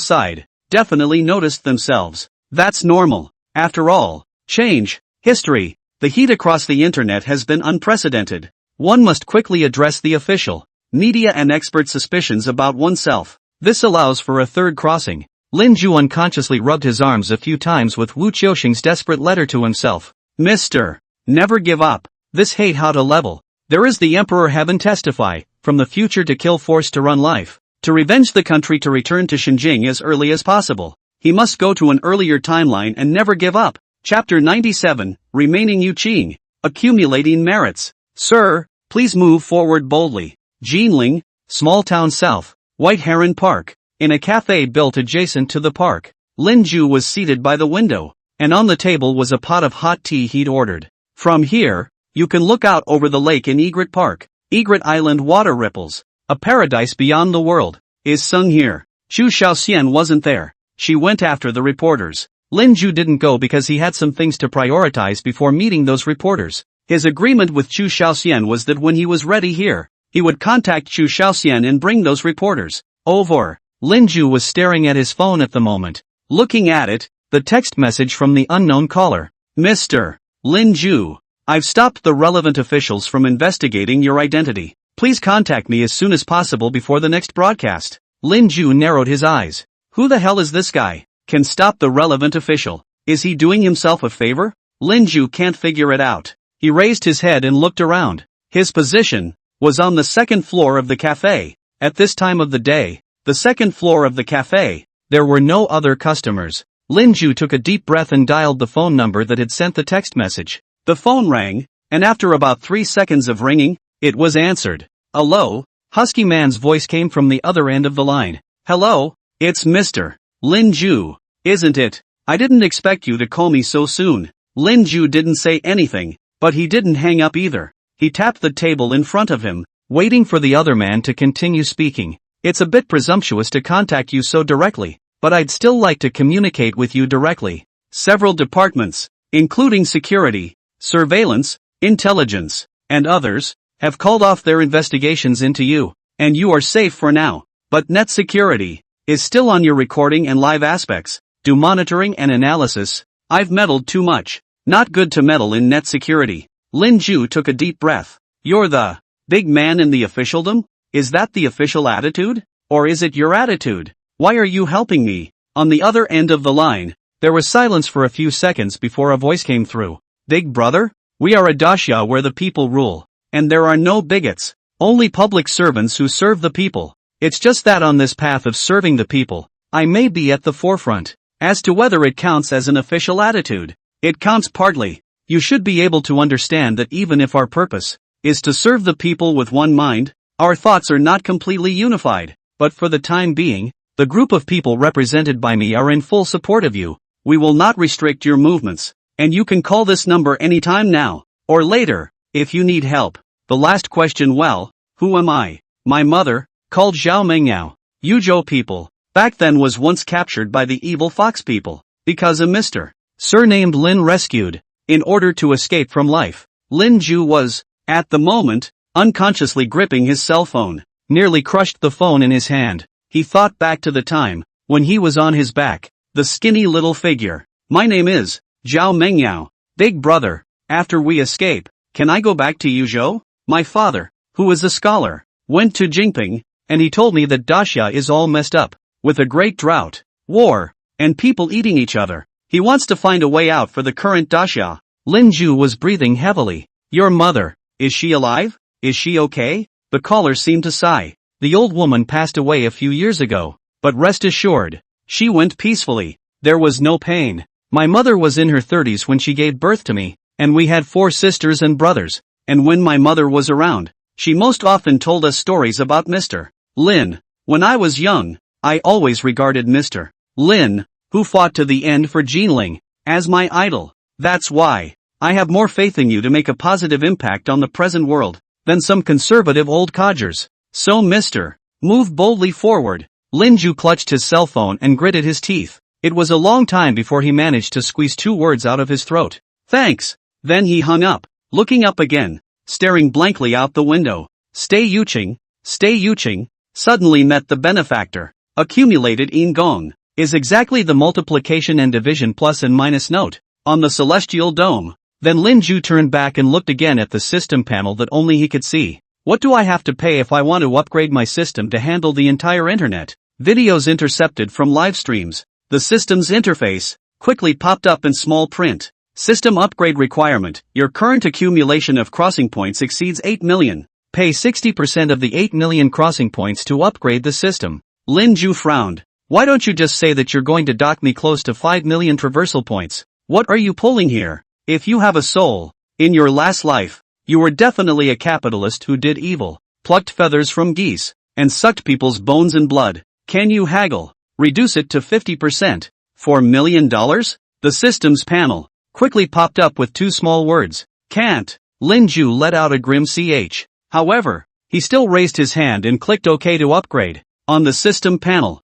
side definitely noticed themselves. That's normal. After all, change, history, the heat across the internet has been unprecedented. One must quickly address the official, media and expert suspicions about oneself. This allows for a third crossing. Lin Ju unconsciously rubbed his arms a few times with Wu Qiuxing's desperate letter to himself. Mr. Never give up. This hate how to level. There is the Emperor Heaven testify, from the future to kill force to run life. To revenge the country to return to Xinjing as early as possible. He must go to an earlier timeline and never give up. Chapter 97, Remaining Yu Qing, Accumulating Merits. Sir, please move forward boldly. Jinling, small town south, White Heron Park. In a cafe built adjacent to the park, Lin Ju was seated by the window, and on the table was a pot of hot tea he'd ordered. From here, you can look out over the lake in Egret Park. Egret Island water ripples. A paradise beyond the world is sung here. Chu Shaoxian wasn't there. She went after the reporters. Lin Ju didn't go because he had some things to prioritize before meeting those reporters. His agreement with Chu Shaoxian was that when he was ready here, he would contact Chu Shaoxian and bring those reporters over. Lin Ju was staring at his phone at the moment. Looking at it, the text message from the unknown caller. Mr. Lin Ju, I've stopped the relevant officials from investigating your identity. Please contact me as soon as possible before the next broadcast. Lin Ju narrowed his eyes. Who the hell is this guy? Can stop the relevant official. Is he doing himself a favor? Lin Ju can't figure it out. He raised his head and looked around. His position was on the second floor of the cafe. At this time of the day, the second floor of the cafe, there were no other customers. Lin Ju took a deep breath and dialed the phone number that had sent the text message. The phone rang, and after about 3 seconds of ringing, it was answered. A low, husky man's voice came from the other end of the line. Hello, it's Mr. Lin Ju, isn't it? I didn't expect you to call me so soon. Lin Ju didn't say anything, but he didn't hang up either. He tapped the table in front of him, waiting for the other man to continue speaking. It's a bit presumptuous to contact you so directly, but I'd still like to communicate with you directly. Several departments, including security, surveillance, intelligence, and others, have called off their investigations into you, and you are safe for now. But net security is still on your recording and live aspects. Do monitoring and analysis. I've meddled too much. Not good to meddle in net security. Lin Ju took a deep breath. You're the big man in the officialdom? Is that the official attitude? Or is it your attitude? Why are you helping me? On the other end of the line, there was silence for a few seconds before a voice came through. Big brother? We are a daxia where the people rule. And there are no bigots. Only public servants who serve the people. It's just that on this path of serving the people, I may be at the forefront. As to whether it counts as an official attitude, it counts partly. You should be able to understand that even if our purpose is to serve the people with one mind, our thoughts are not completely unified. But for the time being, the group of people represented by me are in full support of you. We will not restrict your movements, and you can call this number anytime now, or later, if you need help. The last question, well, who am I? My mother, called Zhao Mengyao, Yuzhou people, back then was once captured by the evil fox people, because a Mr. surnamed Lin rescued, in order to escape from life. Lin Ju was, at the moment, unconsciously gripping his cell phone, nearly crushed the phone in his hand. He thought back to the time, when he was on his back, the skinny little figure. My name is, Zhao Mengyao, big brother. After we escape, can I go back to Yuzhou? My father, who is a scholar, went to Jingping, and he told me that daxia is all messed up, with a great drought, war, and people eating each other. He wants to find a way out for the current daxia. Lin Ju was breathing heavily. Your mother, is she alive? Is she okay? The caller seemed to sigh. The old woman passed away a few years ago, but rest assured, she went peacefully. There was no pain. My mother was in her 30s when she gave birth to me, and we had 4 sisters and brothers. And when my mother was around, she most often told us stories about Mr. Lin. When I was young, I always regarded Mr. Lin, who fought to the end for Jinling, as my idol. That's why I have more faith in you to make a positive impact on the present world than some conservative old codgers. So Mr. Move boldly forward. Linju clutched his cell phone and gritted his teeth. It was a long time before he managed to squeeze 2 words out of his throat. Thanks. Then he hung up, looking up again, staring blankly out the window. Stay Yuching, suddenly met the benefactor. Accumulated in gong is exactly the multiplication and division plus and minus note on the celestial dome. Then Linju turned back and looked again at the system panel that only he could see. What do I have to pay if I want to upgrade my system to handle the entire internet? Videos intercepted from live streams. The system's interface quickly popped up in small print. System upgrade requirement. Your current accumulation of crossing points exceeds 8 million. Pay 60% of the 8 million crossing points to upgrade the system. Linju frowned. Why don't you just say that you're going to dock me close to 5 million traversal points? What are you pulling here? If you have a soul, in your last life, you were definitely a capitalist who did evil, plucked feathers from geese, and sucked people's bones and blood. Can you haggle? Reduce it to 50%. $4 million? The systems panel quickly popped up with 2 small words. Can't. Linju let out a grim ch. However, he still raised his hand and clicked OK to upgrade. On the system panel,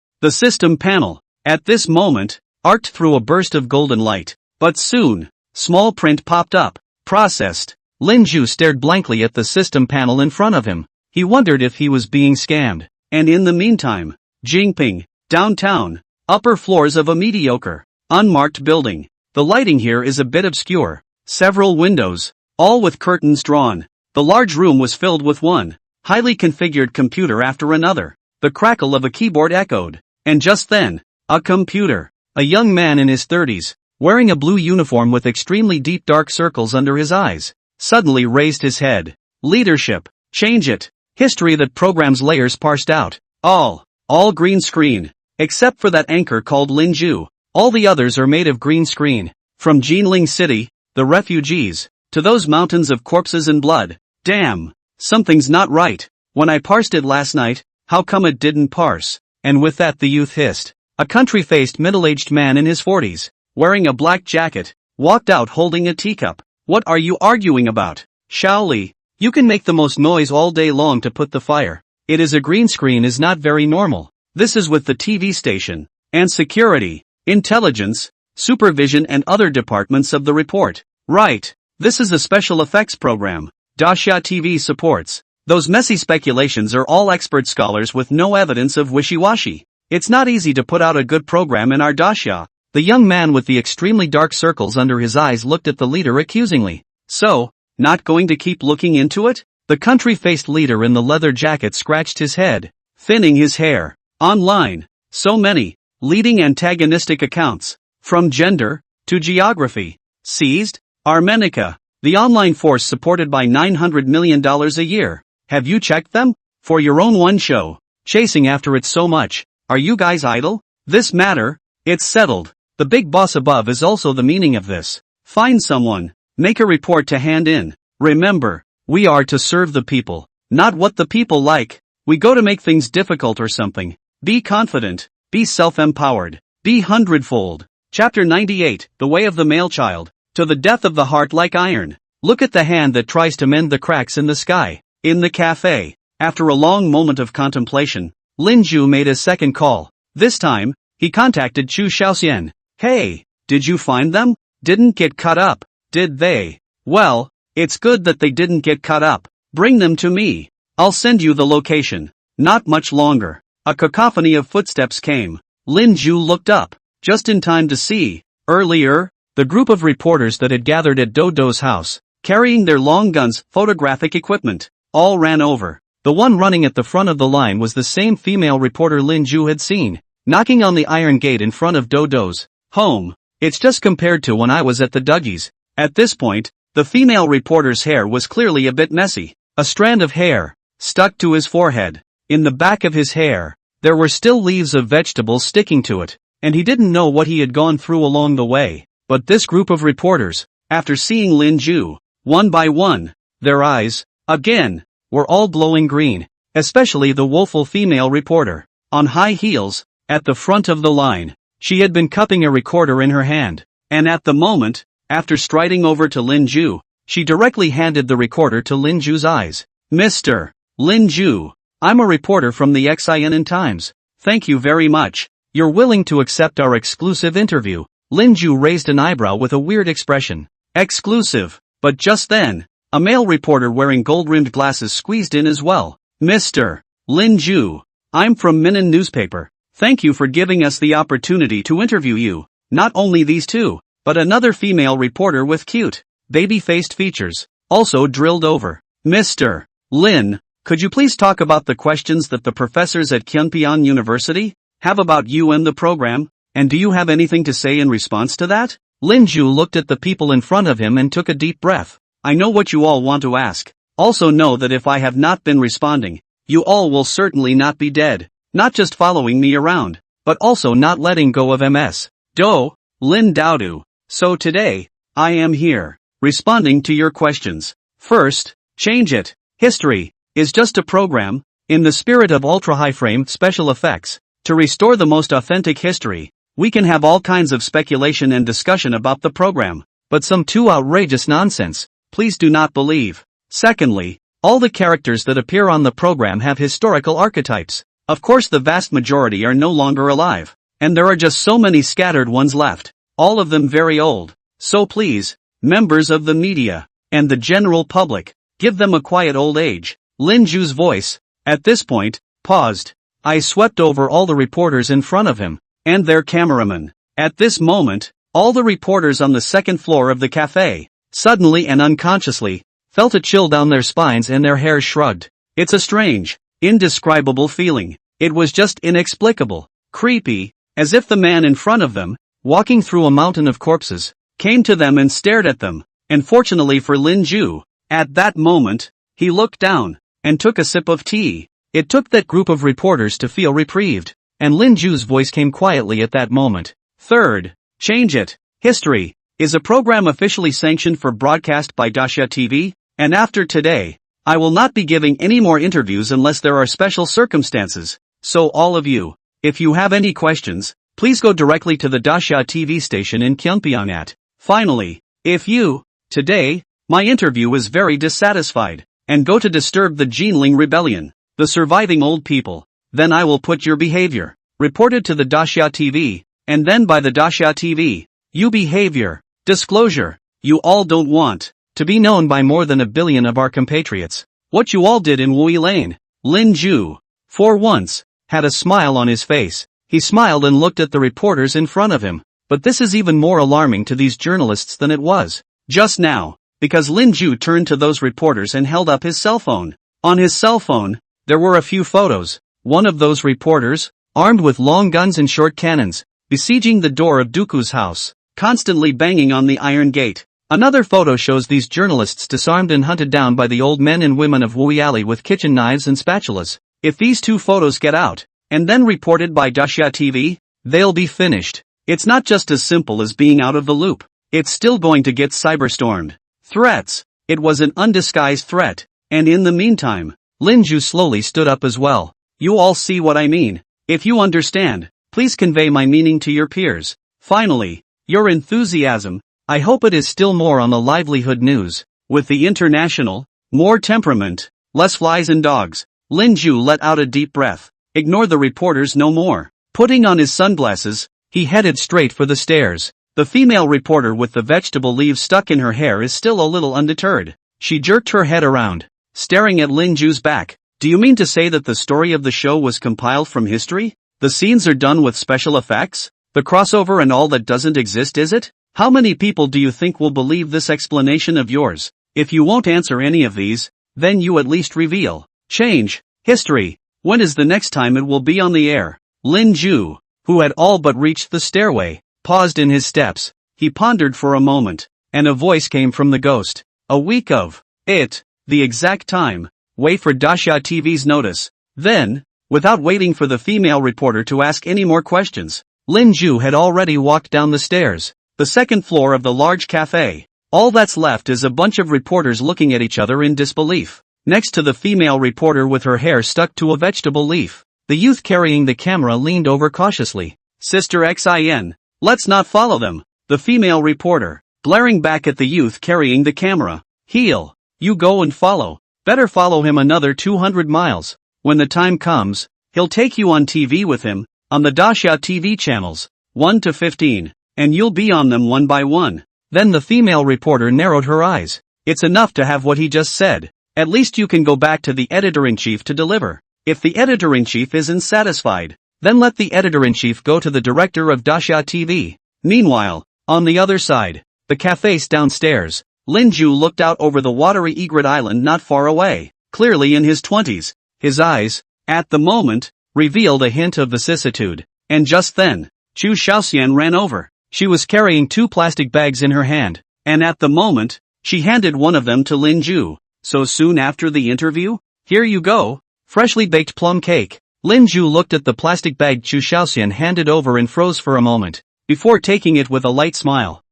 at this moment, arced through a burst of golden light. But soon, small print popped up. Processed. Linju stared blankly at the system panel in front of him. He wondered if he was being scammed. And in the meantime, Jingping, downtown, upper floors of a mediocre, unmarked building. The lighting here is a bit obscure. Several windows, all with curtains drawn. The large room was filled with one highly configured computer after another. The crackle of a keyboard echoed. And just then, a computer. A young man in his 30s, wearing a blue uniform with extremely deep dark circles under his eyes, suddenly raised his head. Leadership. Change it. History that programs layers parsed out. All green screen. Except for that anchor called Linju. All the others are made of green screen. From Jinling City, the refugees, to those mountains of corpses and blood. Damn. Something's not right. When I parsed it last night, how come it didn't parse? And with that the youth hissed. A country-faced middle-aged man in his 40s, wearing a black jacket, walked out holding a teacup. What are you arguing about? Shaoli, you can make the most noise all day long to put the fire. It is a green screen is not very normal. This is with the TV station, and security, intelligence, supervision and other departments of the report. Right. This is a special effects program. Daxia TV supports. Those messy speculations are all expert scholars with no evidence of wishy-washy. It's not easy to put out a good program in our Daxia. The young man with the extremely dark circles under his eyes looked at the leader accusingly. So, not going to keep looking into it? The country-faced leader in the leather jacket scratched his head, thinning his hair. Online. So many leading antagonistic accounts. From gender to geography. Seized? Armenica. The online force supported by $900 million a year. Have you checked them? For your own one show. Chasing after it so much. Are you guys idle? This matter? It's settled. The big boss above is also the meaning of this. Find someone. Make a report to hand in. Remember, we are to serve the people. Not what the people like. We go to make things difficult or something. Be confident. Be self-empowered. Be hundredfold. Chapter 98, The Way of the Male Child. To the death of the heart like iron. Look at the hand that tries to mend the cracks in the sky. In the cafe. After a long moment of contemplation, Linju made a second call. This time, he contacted Chu Xiaoxian. Hey, did you find them? Didn't get cut up, did they? Well, it's good that they didn't get cut up. Bring them to me. I'll send you the location. Not much longer. A cacophony of footsteps came. Linju looked up, just in time to see, earlier, the group of reporters that had gathered at Dodo's house, carrying their long guns, photographic equipment, all ran over. The one running at the front of the line was the same female reporter Linju had seen, knocking on the iron gate in front of Dodo's home. It's just compared to when I was at the Dougies. At this point, the female reporter's hair was clearly a bit messy. A strand of hair stuck to his forehead. In the back of his hair, there were still leaves of vegetables sticking to it, and he didn't know what he had gone through along the way. But this group of reporters, after seeing Linju, one by one, their eyes, again, were all glowing green, especially the woeful female reporter, on high heels, at the front of the line. She had been cupping a recorder in her hand, And at the moment, after striding over to Lin Ju, she directly handed the recorder to Lin Ju's eyes. Mr. Lin Ju, I'm a reporter from the Xian Times. Thank you very much. You're willing to accept our exclusive interview. Lin Ju raised an eyebrow with a weird expression. Exclusive. But just then, a male reporter wearing gold-rimmed glasses squeezed in as well. Mr. Lin Ju, I'm from Minnan newspaper. Thank you for giving us the opportunity to interview you. Not only these two, but another female reporter with cute, baby-faced features, also drilled over. Mr. Lin, could you please talk about the questions that the professors at Kyunpyeong University have about you and the program, and do you have anything to say in response to that? Lin Ju looked at the people in front of him and took a deep breath. I know what you all want to ask. Also know that if I have not been responding, you all will certainly not be dead, not just following me around, but also not letting go of MS. Do, Lin Daodu. So today, I am here, responding to your questions. First, change it. History is just a program, in the spirit of ultra-high frame special effects, to restore the most authentic history. We can have all kinds of speculation and discussion about the program, but some too outrageous nonsense, please do not believe. Secondly, all the characters that appear on the program have historical archetypes. Of course the vast majority are no longer alive, and there are just so many scattered ones left, all of them very old. So please, members of the media, and the general public, give them a quiet old age. Lin Ju's voice, at this point, paused. I swept over all the reporters in front of him, and their cameramen. At this moment, all the reporters on the second floor of the cafe, suddenly and unconsciously, felt a chill down their spines and their hairs shrugged. It's a strange, indescribable feeling. It was just inexplicable, creepy, as if the man in front of them, walking through a mountain of corpses, came to them and stared at them. And fortunately for Lin Ju, at that moment, he looked down, and took a sip of tea. It took that group of reporters to feel reprieved, and Lin Ju's voice came quietly at that moment. Third, change it. History is a program officially sanctioned for broadcast by Dasha TV, and after today, I will not be giving any more interviews unless there are special circumstances. So all of you, if you have any questions, please go directly to the Dasha TV station in Kyunpyeong. Finally, if you, today, my interview is very dissatisfied, and go to disturb the Jinling rebellion, the surviving old people, then I will put your behavior, reported to the Dasha TV, and then by the Dasha TV, you behavior, disclosure, you all don't want to be known by more than 1 billion of our compatriots. What you all did in Wui Lane. Lin Ju, for once, had a smile on his face. He smiled and looked at the reporters in front of him. But this is even more alarming to these journalists than it was just now, because Lin Ju turned to those reporters and held up his cell phone. On his cell phone, there were a few photos. One of those reporters, armed with long guns and short cannons, besieging the door of Dooku's house, constantly banging on the iron gate. Another photo shows these journalists disarmed and hunted down by the old men and women of Wui Alley with kitchen knives and spatulas. If these two photos get out, and then reported by Dasha TV, they'll be finished. It's not just as simple as being out of the loop. It's still going to get cyberstormed. Threats. It was an undisguised threat. And in the meantime, Lin Ju slowly stood up as well. You all see what I mean. If you understand, please convey my meaning to your peers. Finally, your enthusiasm. I hope it is still more on the livelihood news. With the international, more temperament, less flies and dogs. Lin Ju let out a deep breath. Ignore the reporters no more. Putting on his sunglasses, he headed straight for the stairs. The female reporter with the vegetable leaves stuck in her hair is still a little undeterred. She jerked her head around, staring at Lin Ju's back. Do you mean to say that the story of the show was compiled from history? The scenes are done with special effects? The crossover and all that doesn't exist, is it? How many people do you think will believe this explanation of yours? If you won't answer any of these, then you at least reveal. Change. History. When is the next time it will be on the air? Lin Ju, who had all but reached the stairway, paused in his steps. He pondered for a moment, and a voice came from the ghost. A week of it. The exact time. Wait for Dasha TV's notice. Then, without waiting for the female reporter to ask any more questions, Lin Ju had already walked down the stairs. The second floor of the large cafe. All that's left is a bunch of reporters looking at each other in disbelief. Next to the female reporter with her hair stuck to a vegetable leaf, the youth carrying the camera leaned over cautiously. Sister Xin, let's not follow them. The female reporter, glaring back at the youth carrying the camera. Heel. You go and follow. Better follow him another 200 miles. When the time comes, he'll take you on TV with him, on the Dasha TV channels, 1 to 15, and you'll be on them one by one. Then the female reporter narrowed her eyes. It's enough to have what he just said. At least you can go back to the editor-in-chief to deliver. If the editor-in-chief isn't satisfied, then let the editor-in-chief go to the director of Dasha TV. Meanwhile, on the other side, the cafes downstairs, Lin Ju looked out over the watery egret island not far away, clearly in his 20s. His eyes, at the moment, revealed a hint of vicissitude. And just then, Chu Xiaoxian ran over. She was carrying 2 plastic bags in her hand, and at the moment, she handed one of them to Lin Ju. So soon after the interview? Here you go. Freshly baked plum cake. Lin Ju looked at the plastic bag Chu Xiaoxian handed over and froze for a moment, before taking it with a light smile.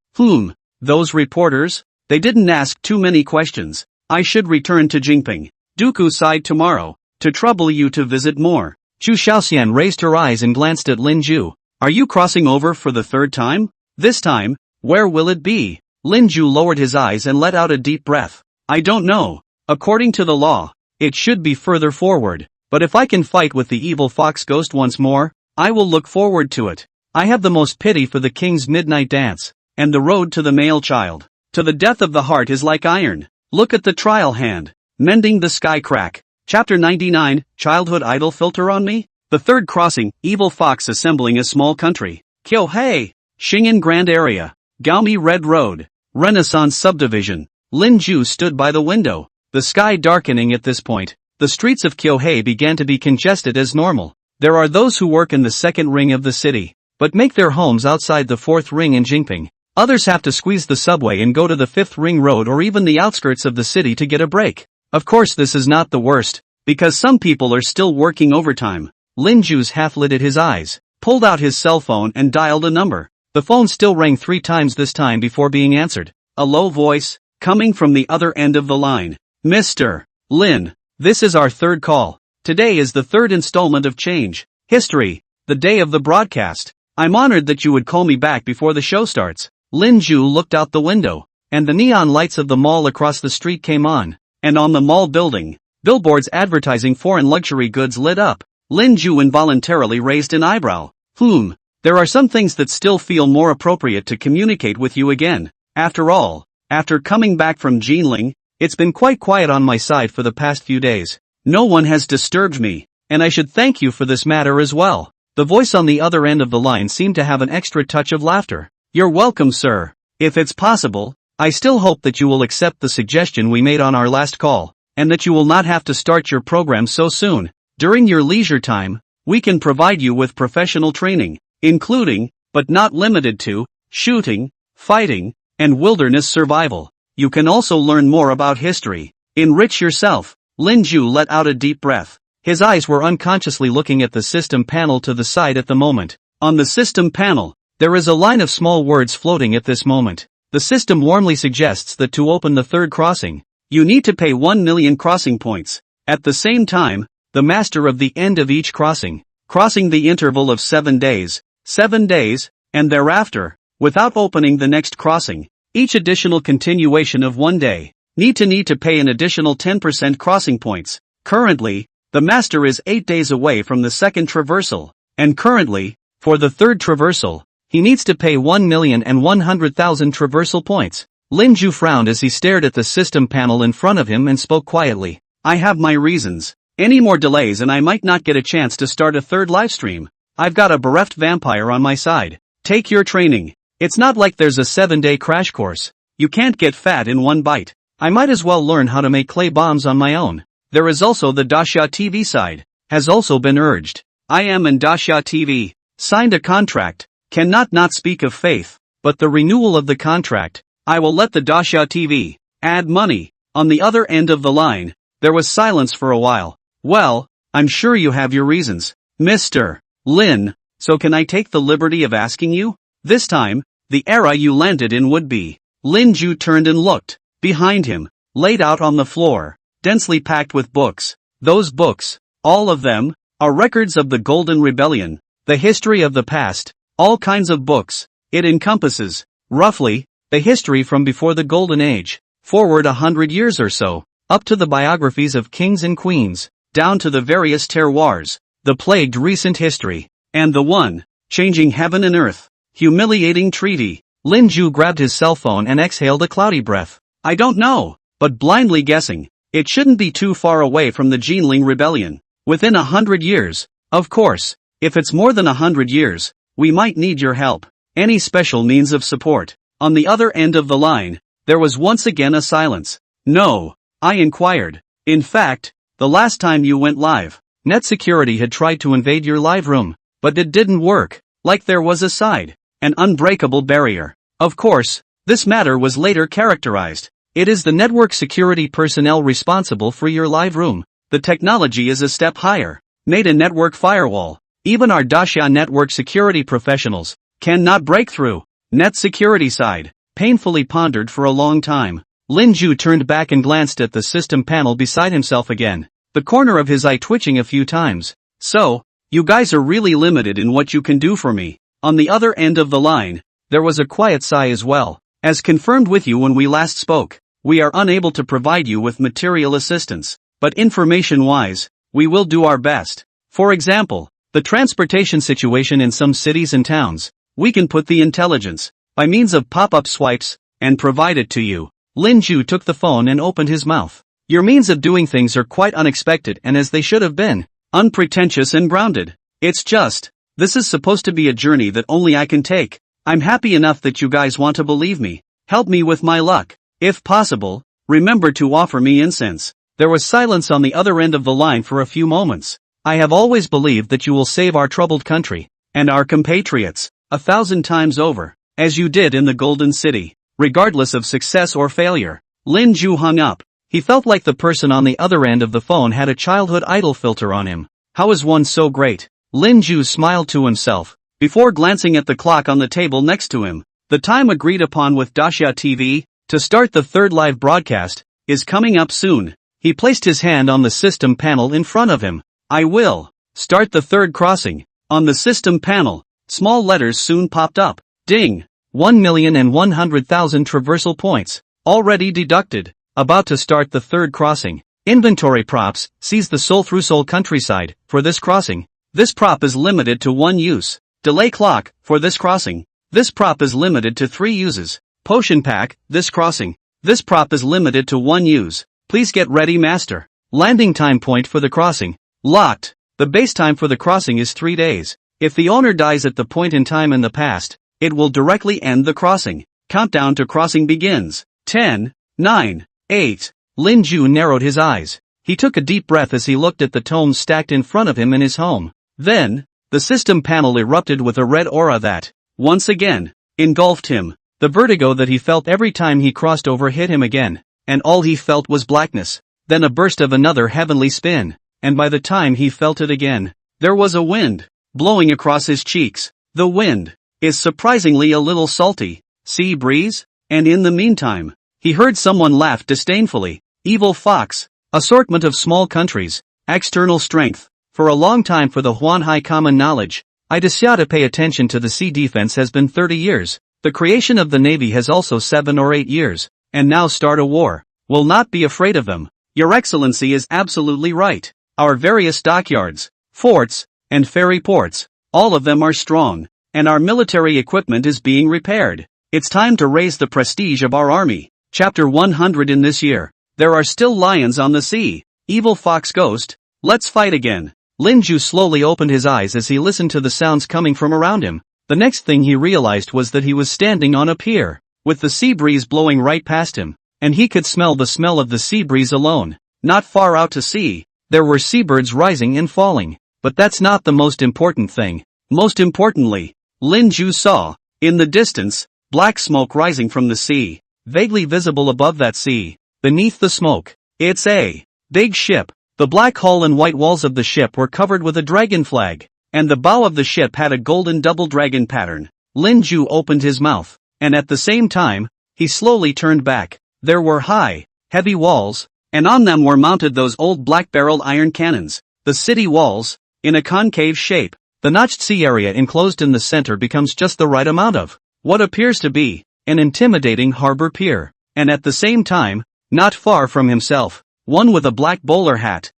Those reporters? They didn't ask too many questions. I should return to Jingping, Duku side tomorrow, to trouble you to visit more. Chu Xiaoxian raised her eyes and glanced at Lin Ju. Are you crossing over for the 3rd time? This time, where will it be? Lin Ju lowered his eyes and let out a deep breath. I don't know. According to the law, it should be further forward, but if I can fight with the evil fox ghost once more, I will look forward to it. I have the most pity for the king's midnight dance, and the road to the male child. To the death of the heart is like iron. Look at the trial hand, mending the sky crack. Chapter 99, Childhood Idol Filter on Me? The 3rd crossing, evil fox assembling a small country. Kyohei, Xing'an Grand Area, Gaomi Red Road, Renaissance Subdivision. Lin Ju stood by the window, the sky darkening at this point. The streets of Kyohei began to be congested as normal. There are those who work in the 2nd ring of the city, but make their homes outside the 4th ring in Jingping. Others have to squeeze the subway and go to the 5th ring road or even the outskirts of the city to get a break. Of course this is not the worst, because some people are still working overtime. Lin Ju's half-lidded his eyes, pulled out his cell phone and dialed a number. The phone still rang 3 times this time before being answered. A low voice, coming from the other end of the line. Mr. Lin, this is our 3rd call. Today is the 3rd installment of Change History, the day of the broadcast. I'm honored that you would call me back before the show starts. Lin Ju looked out the window, and the neon lights of the mall across the street came on, and on the mall building, billboards advertising foreign luxury goods lit up. Lin Ju involuntarily raised an eyebrow. There are some things that still feel more appropriate to communicate with you again. After all, after coming back from Jinling, it's been quite quiet on my side for the past few days. No one has disturbed me, and I should thank you for this matter as well. The voice on the other end of the line seemed to have an extra touch of laughter. You're welcome, sir. If it's possible, I still hope that you will accept the suggestion we made on our last call, and that you will not have to start your program so soon. During your leisure time, we can provide you with professional training, including, but not limited to, shooting, fighting, and wilderness survival. You can also learn more about history. Enrich yourself. Lin Ju let out a deep breath. His eyes were unconsciously looking at the system panel to the side at the moment. On the system panel, there is a line of small words floating at this moment. The system warmly suggests that to open the 3rd crossing, you need to pay 1 million crossing points. At the same time, the master of the end of each crossing, crossing the interval of 7 days, and thereafter, without opening the next crossing, each additional continuation of 1 day, need to pay an additional 10% crossing points. Currently, the master is 8 days away from the 2nd traversal, and currently, for the 3rd traversal, he needs to pay 1,100,000 traversal points. Lin Ju frowned as he stared at the system panel in front of him and spoke quietly. I have my reasons. Any more delays and I might not get a chance to start a 3rd livestream. I've got a bereft vampire on my side. Take your training. It's not like there's a 7-day crash course. You can't get fat in one bite. I might as well learn how to make clay bombs on my own. There is also the Dasha TV side, has also been urged. I am in Dasha TV, signed a contract, cannot not speak of faith, but the renewal of the contract, I will let the Dasha TV add money. On the other end of the line, there was silence for a while. Well, I'm sure you have your reasons, Mr. Lin, so can I take the liberty of asking you? This time, the era you landed in would be. Lin Ju turned and looked. Behind him, laid out on the floor, densely packed with books. Those books, all of them, are records of the Golden Rebellion, the history of the past, all kinds of books. It encompasses Roughly, the history from before the Golden Age, forward 100 years or so, up to the biographies of kings and queens, down to the various terroirs, the plagued recent history, and the one, changing heaven and earth, humiliating treaty. Lin Ju grabbed his cell phone and exhaled a cloudy breath. I don't know, but blindly guessing, it shouldn't be too far away from the Jinling Rebellion. Within 100 years, of course. If it's more than 100 years, we might need your help. Any special means of support? On the other end of the line, there was once again a silence. No, I inquired. In fact, the last time you went live, Net Security had tried to invade your live room, but it didn't work, like there was an unbreakable barrier. Of course, this matter was later characterized. It is the network security personnel responsible for your live room. The technology is a step higher. Made a network firewall. Even our Dacia network security professionals cannot break through. Net security side, painfully pondered for a long time. Lin Ju turned back and glanced at the system panel beside himself again, the corner of his eye twitching a few times. So, you guys are really limited in what you can do for me. On the other end of the line, there was a quiet sigh as well. As confirmed with you when we last spoke, we are unable to provide you with material assistance, but information-wise, we will do our best. For example, the transportation situation in some cities and towns. We can put the intelligence, by means of pop-up swipes, and provide it to you. Lin Ju took the phone and opened his mouth. Your means of doing things are quite unexpected and as they should have been. Unpretentious and grounded. It's just, this is supposed to be a journey that only I can take. I'm happy enough that you guys want to believe me. Help me with my luck. If possible, remember to offer me incense. There was silence on the other end of the line for a few moments. I have always believed that you will save our troubled country, and our compatriots, 1,000 times over, as you did in the Golden City, regardless of success or failure. Lin Ju hung up. He felt like the person on the other end of the phone had a childhood idol filter on him. How is one so great? Lin Ju smiled to himself, before glancing at the clock on the table next to him. The time agreed upon with Dacia TV, to start the third live broadcast, is coming up soon. He placed his hand on the system panel in front of him. I will start the third crossing. On the system panel, small letters soon popped up. Ding! 1,100,000 traversal points. Already deducted. About to start the third crossing. Inventory props, seize the soul through soul countryside, for this crossing. This prop is limited to 1 use. Delay clock, for this crossing. This prop is limited to 3 uses. Potion pack, this crossing. This prop is limited to 1 use. Please get ready master. Landing time point for the crossing. Locked. The base time for the crossing is 3 days. If the owner dies at the point in time in the past, it will directly end the crossing. Countdown to crossing begins. 10, 9, 8. Lin Ju narrowed his eyes. He took a deep breath as he looked at the tomes stacked in front of him in his home. Then, the system panel erupted with a red aura that, once again, engulfed him. The vertigo that he felt every time he crossed over hit him again, and all he felt was blackness. Then a burst of another heavenly spin, and by the time he felt it again, there was a wind, blowing across his cheeks. The wind is surprisingly a little salty. Sea breeze? And in the meantime, he heard someone laugh disdainfully. Evil fox. Assortment of small countries. External strength. For a long time for the Huanhai common knowledge, I desire to pay attention to the sea defense has been 30 years. The creation of the navy has also 7 or 8 years. And now start a war. Will not be afraid of them. Your Excellency is absolutely right. Our various dockyards, forts, and ferry ports, all of them are strong. And our military equipment is being repaired. It's time to raise the prestige of our army. Chapter 100 in this year. There are still lions on the sea. Evil fox ghost. Let's fight again. Lin Ju slowly opened his eyes as he listened to the sounds coming from around him. The next thing he realized was that he was standing on a pier, with the sea breeze blowing right past him, and he could smell the smell of the sea breeze alone. Not far out to sea, there were seabirds rising and falling. But that's not the most important thing. Most importantly, Lin Ju saw, in the distance, black smoke rising from the sea, vaguely visible above that sea. Beneath the smoke, it's a big ship. The black hull and white walls of the ship were covered with a dragon flag, and the bow of the ship had a golden double dragon pattern. Lin Ju opened his mouth, and at the same time, he slowly turned back. There were high, heavy walls, and on them were mounted those old black-barreled iron cannons. The city walls, in a concave shape. The notched sea area enclosed in the center becomes just the right amount of what appears to be an intimidating harbor pier. And at the same time, not far from himself, one with a black bowler hat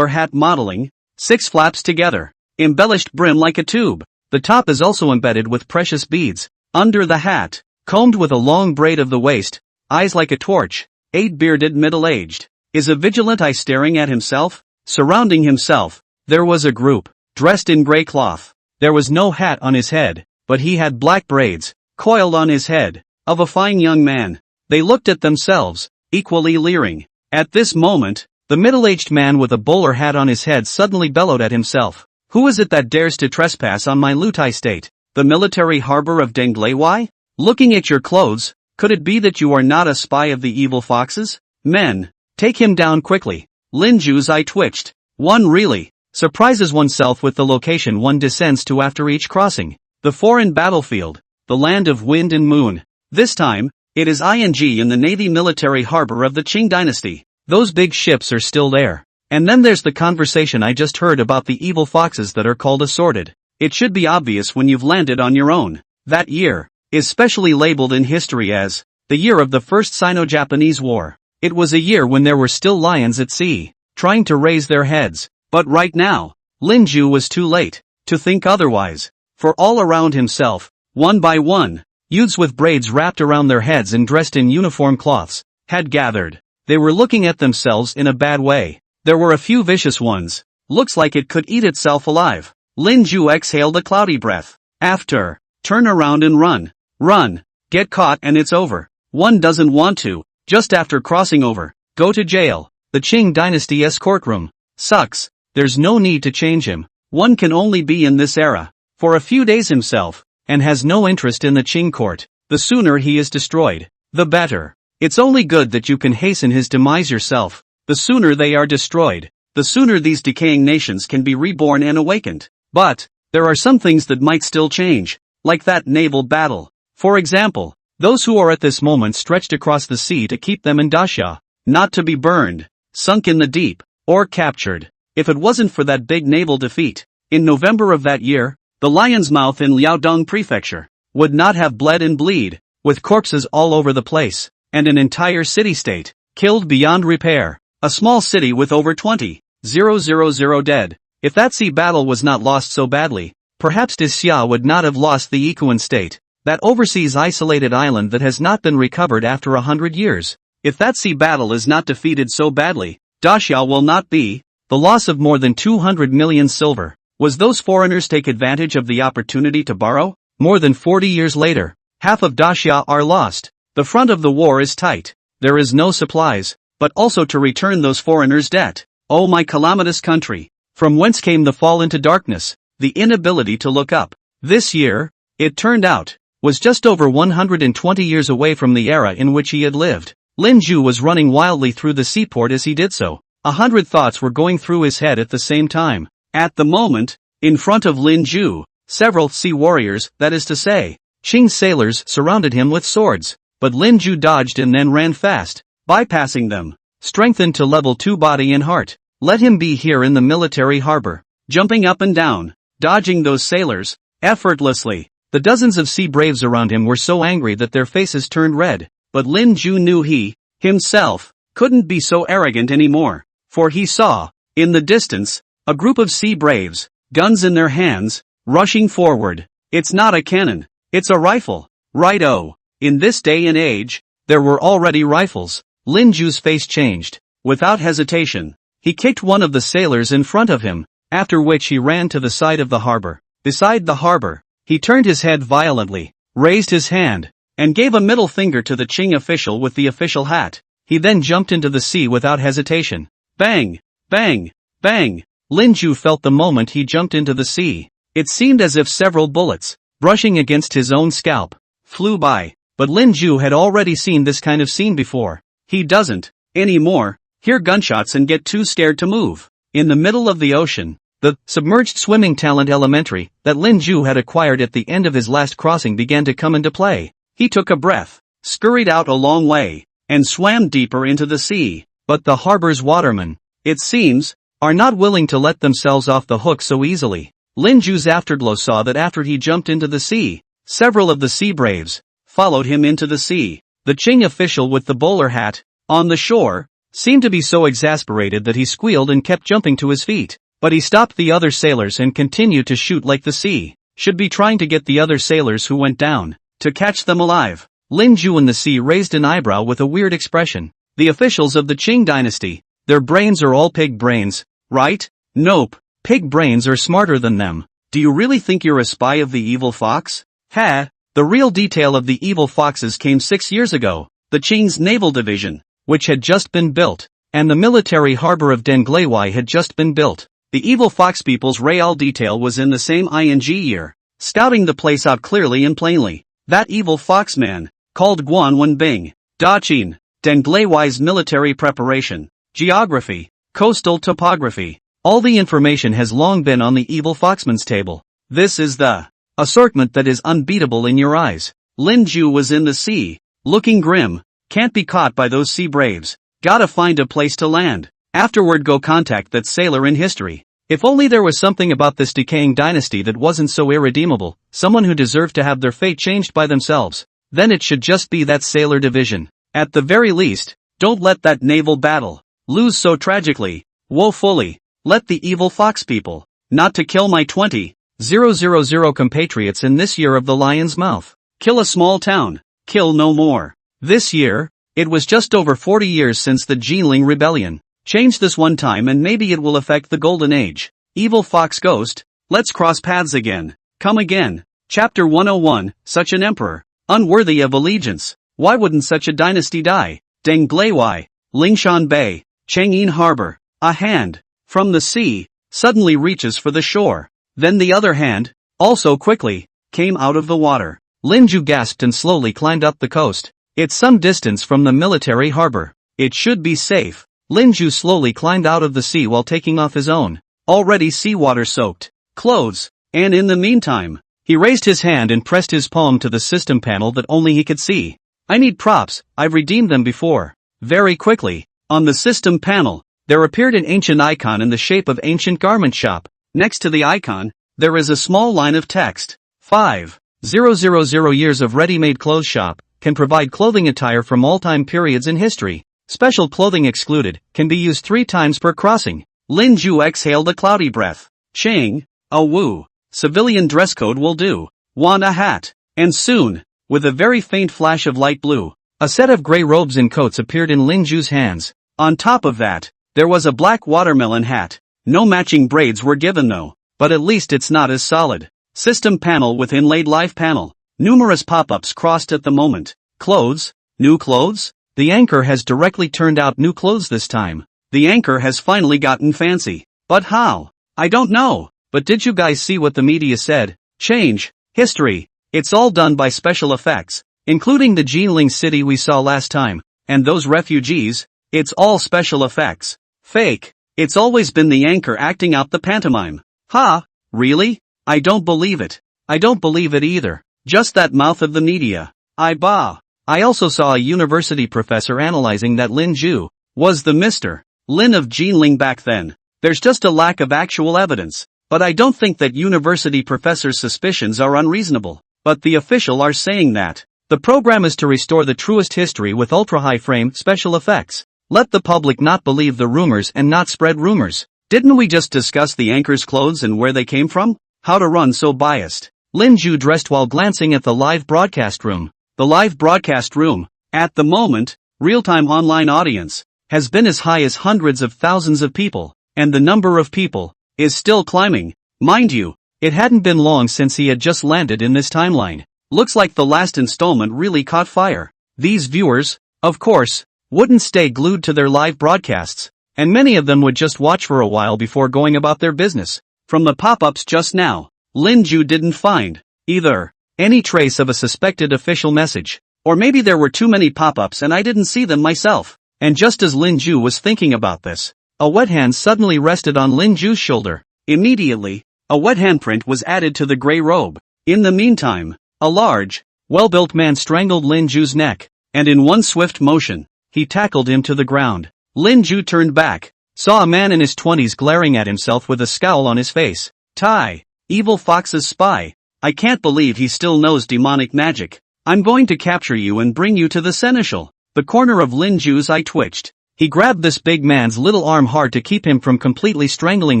modeling, 6 flaps together, embellished brim like a tube. The top is also embedded with precious beads. Under the hat, combed with a long braid of the waist, eyes like a torch, 8 bearded middle-aged. Is a vigilant eye staring at himself? Surrounding himself, there was a group, dressed in gray cloth. There was no hat on his head, but he had black braids, coiled on his head, of a fine young man. They looked at themselves, equally leering. At this moment, the middle-aged man with a bowler hat on his head suddenly bellowed at himself. Who is it that dares to trespass on my Lutai state? The military harbor of Denglewai? Looking at your clothes, could it be that you are not a spy of the evil foxes? Men, take him down quickly. Linju's eye twitched. One really surprises oneself with the location one descends to after each crossing. The foreign battlefield, the land of wind and moon. This time, it is in the Navy military harbor of the Qing dynasty. Those big ships are still there. And then there's the conversation I just heard about the evil foxes that are called assorted. It should be obvious when you've landed on your own. That year is specially labeled in history as the year of the First Sino-Japanese War. It was a year when there were still lions at sea, trying to raise their heads. But right now, Linju was too late to think otherwise. For all around himself, one by one, youths with braids wrapped around their heads and dressed in uniform cloths, had gathered. They were looking at themselves in a bad way. There were a few vicious ones. Looks like it could eat itself alive. Linju exhaled a cloudy breath. After, turn around and run. Run. Get caught and it's over. One doesn't want to, just after crossing over, go to jail. The Qing dynasty escort room. Sucks. There's no need to change him. One can only be in this era for a few days himself, and has no interest in the Qing court. The sooner he is destroyed, the better. It's only good that you can hasten his demise yourself. The sooner they are destroyed, the sooner these decaying nations can be reborn and awakened. But, there are some things that might still change, like that naval battle. For example, those who are at this moment stretched across the sea to keep them in Daxia, not to be burned, sunk in the deep, or captured. If it wasn't for that big naval defeat, in November of that year, the Lion's Mouth in Liaodong Prefecture would not have bled and bleed, with corpses all over the place, and an entire city-state killed beyond repair. A small city with over 20,000 dead. If that sea battle was not lost so badly, perhaps Daxia would not have lost the Ikuan state, that overseas isolated island that has not been recovered after 100 years. If that sea battle is not defeated so badly, Daxia will not be. The loss of more than 200 million silver. Was those foreigners take advantage of the opportunity to borrow? More than 40 years later, half of Daxia are lost. The front of the war is tight. There is no supplies, but also to return those foreigners' debt. Oh my calamitous country. From whence came the fall into darkness, the inability to look up. This year, it turned out, was just over 120 years away from the era in which he had lived. Linju was running wildly through the seaport as he did so. 100 thoughts were going through his head at the same time. At the moment, in front of Linju, several sea warriors, that is to say, Qing sailors, surrounded him with swords. But Linju dodged and then ran fast, bypassing them. Strengthened to level 2 body and heart. Let him be here in the military harbor, jumping up and down, dodging those sailors, effortlessly. The dozens of sea braves around him were so angry that their faces turned red. But Linju knew he, himself, couldn't be so arrogant anymore. For he saw, in the distance, a group of sea braves, guns in their hands, rushing forward. It's not a cannon, it's a rifle. Right-o. In this day and age, there were already rifles. Linju's face changed. Without hesitation, he kicked one of the sailors in front of him, after which he ran to the side of the harbor. Beside the harbor, he turned his head violently, raised his hand, and gave a middle finger to the Qing official with the official hat. He then jumped into the sea without hesitation. Bang! Bang! Bang! Linju felt the moment he jumped into the sea. It seemed as if several bullets, brushing against his own scalp, flew by. But Linju had already seen this kind of scene before. He doesn't, anymore, hear gunshots and get too scared to move. In the middle of the ocean, the submerged swimming talent elementary that Linju had acquired at the end of his last crossing began to come into play. He took a breath, scurried out a long way, and swam deeper into the sea. But the harbor's watermen, it seems, are not willing to let themselves off the hook so easily. Linju's afterglow saw that after he jumped into the sea, several of the sea braves, followed him into the sea. The Qing official with the bowler hat, on the shore, seemed to be so exasperated that he squealed and kept jumping to his feet. But he stopped the other sailors and continued to shoot like the sea should be trying to get the other sailors who went down, to catch them alive. Lin Ju in the sea raised an eyebrow with a weird expression. The officials of the Qing dynasty, their brains are all pig brains, right? Nope, pig brains are smarter than them. Do you really think you're a spy of the evil fox? Ha! The real detail of the evil foxes came 6 years ago. The Qing's naval division, which had just been built, and the military harbor of Denglaiwai had just been built. The evil fox people's real detail was in the same ing year, scouting the place out clearly and plainly. That evil fox man, called Guan Wenbing, Daqin, Denglaiwai's military preparation, geography, coastal topography. All the information has long been on the evil foxman's table. This is the assortment that is unbeatable in your eyes. Lin Ju was in the sea, looking grim. Can't be caught by those sea braves. Gotta find a place to land. Afterward go contact that sailor in history. If only there was something about this decaying dynasty that wasn't so irredeemable, someone who deserved to have their fate changed by themselves, then it should just be that sailor division. At the very least, don't let that naval battle lose so tragically, woefully. Let the evil fox people, not to kill my 20,000 compatriots in this year of the lion's mouth. Kill a small town, kill no more. This year, it was just over 40 years since the Jinling Rebellion. Change this one time and maybe it will affect the Golden Age. Evil Fox Ghost, let's cross paths again. Come again. Chapter 101, Such an Emperor, unworthy of allegiance. Why wouldn't such a dynasty die? Denglaiwai, Lingshan Bay, Chang'an Harbor. A hand, from the sea, suddenly reaches for the shore. Then the other hand, also quickly, came out of the water. Lin Ju gasped and slowly climbed up the coast. It's some distance from the military harbor. It should be safe. Lin Ju slowly climbed out of the sea while taking off his own, already seawater-soaked, clothes, and in the meantime, he raised his hand and pressed his palm to the system panel that only he could see. I need props, I've redeemed them before. Very quickly, on the system panel, there appeared an ancient icon in the shape of ancient garment shop. Next to the icon, there is a small line of text. 5,000 years of ready-made clothes shop, can provide clothing attire from all time periods in history. Special clothing excluded, can be used 3 times per crossing. Lin Ju exhaled a cloudy breath. Chang, a woo. Civilian dress code will do. Want a hat. And soon, with a very faint flash of light blue, a set of gray robes and coats appeared in Lin Ju's hands. On top of that, there was a black watermelon hat. No matching braids were given though, but at least it's not as solid. System panel with inlaid live panel. Numerous pop-ups crossed at the moment. Clothes? New clothes? The anchor has directly turned out new clothes this time. The anchor has finally gotten fancy. But how? I don't know. But did you guys see what the media said? Change. History. It's all done by special effects, including the Jinling city we saw last time, and those refugees. It's all special effects. Fake. It's always been the anchor acting out the pantomime. Ha? Really? I don't believe it. I don't believe it either. Just that mouth of the media. I also saw a university professor analyzing that Lin Ju was the Mr. Lin of Jinling back then. There's just a lack of actual evidence. But I don't think that university professors' suspicions are unreasonable. But the official are saying that the program is to restore the truest history with ultra-high frame special effects. Let the public not believe the rumors and not spread rumors. Didn't we just discuss the anchor's clothes and where they came from? How to run so biased? Lin Ju dressed while glancing at the live broadcast room. The live broadcast room, at the moment, real-time online audience, has been as high as hundreds of thousands of people, and the number of people is still climbing. Mind you, it hadn't been long since he had just landed in this timeline. Looks like the last installment really caught fire. These viewers, of course, wouldn't stay glued to their live broadcasts, and many of them would just watch for a while before going about their business. From the pop-ups just now, Lin Ju didn't find either any trace of a suspected official message, or maybe there were too many pop-ups and I didn't see them myself. And just as Lin Ju was thinking about this, a wet hand suddenly rested on Lin Ju's shoulder. Immediately, a wet handprint was added to the gray robe. In the meantime, a large, well-built man strangled Lin Ju's neck, and in one swift motion, he tackled him to the ground. Lin Ju turned back, saw a man in his 20s glaring at himself with a scowl on his face. Tai, evil fox's spy. I can't believe he still knows demonic magic. I'm going to capture you and bring you to the seneschal. The corner of Lin Ju's eye twitched. He grabbed this big man's little arm hard to keep him from completely strangling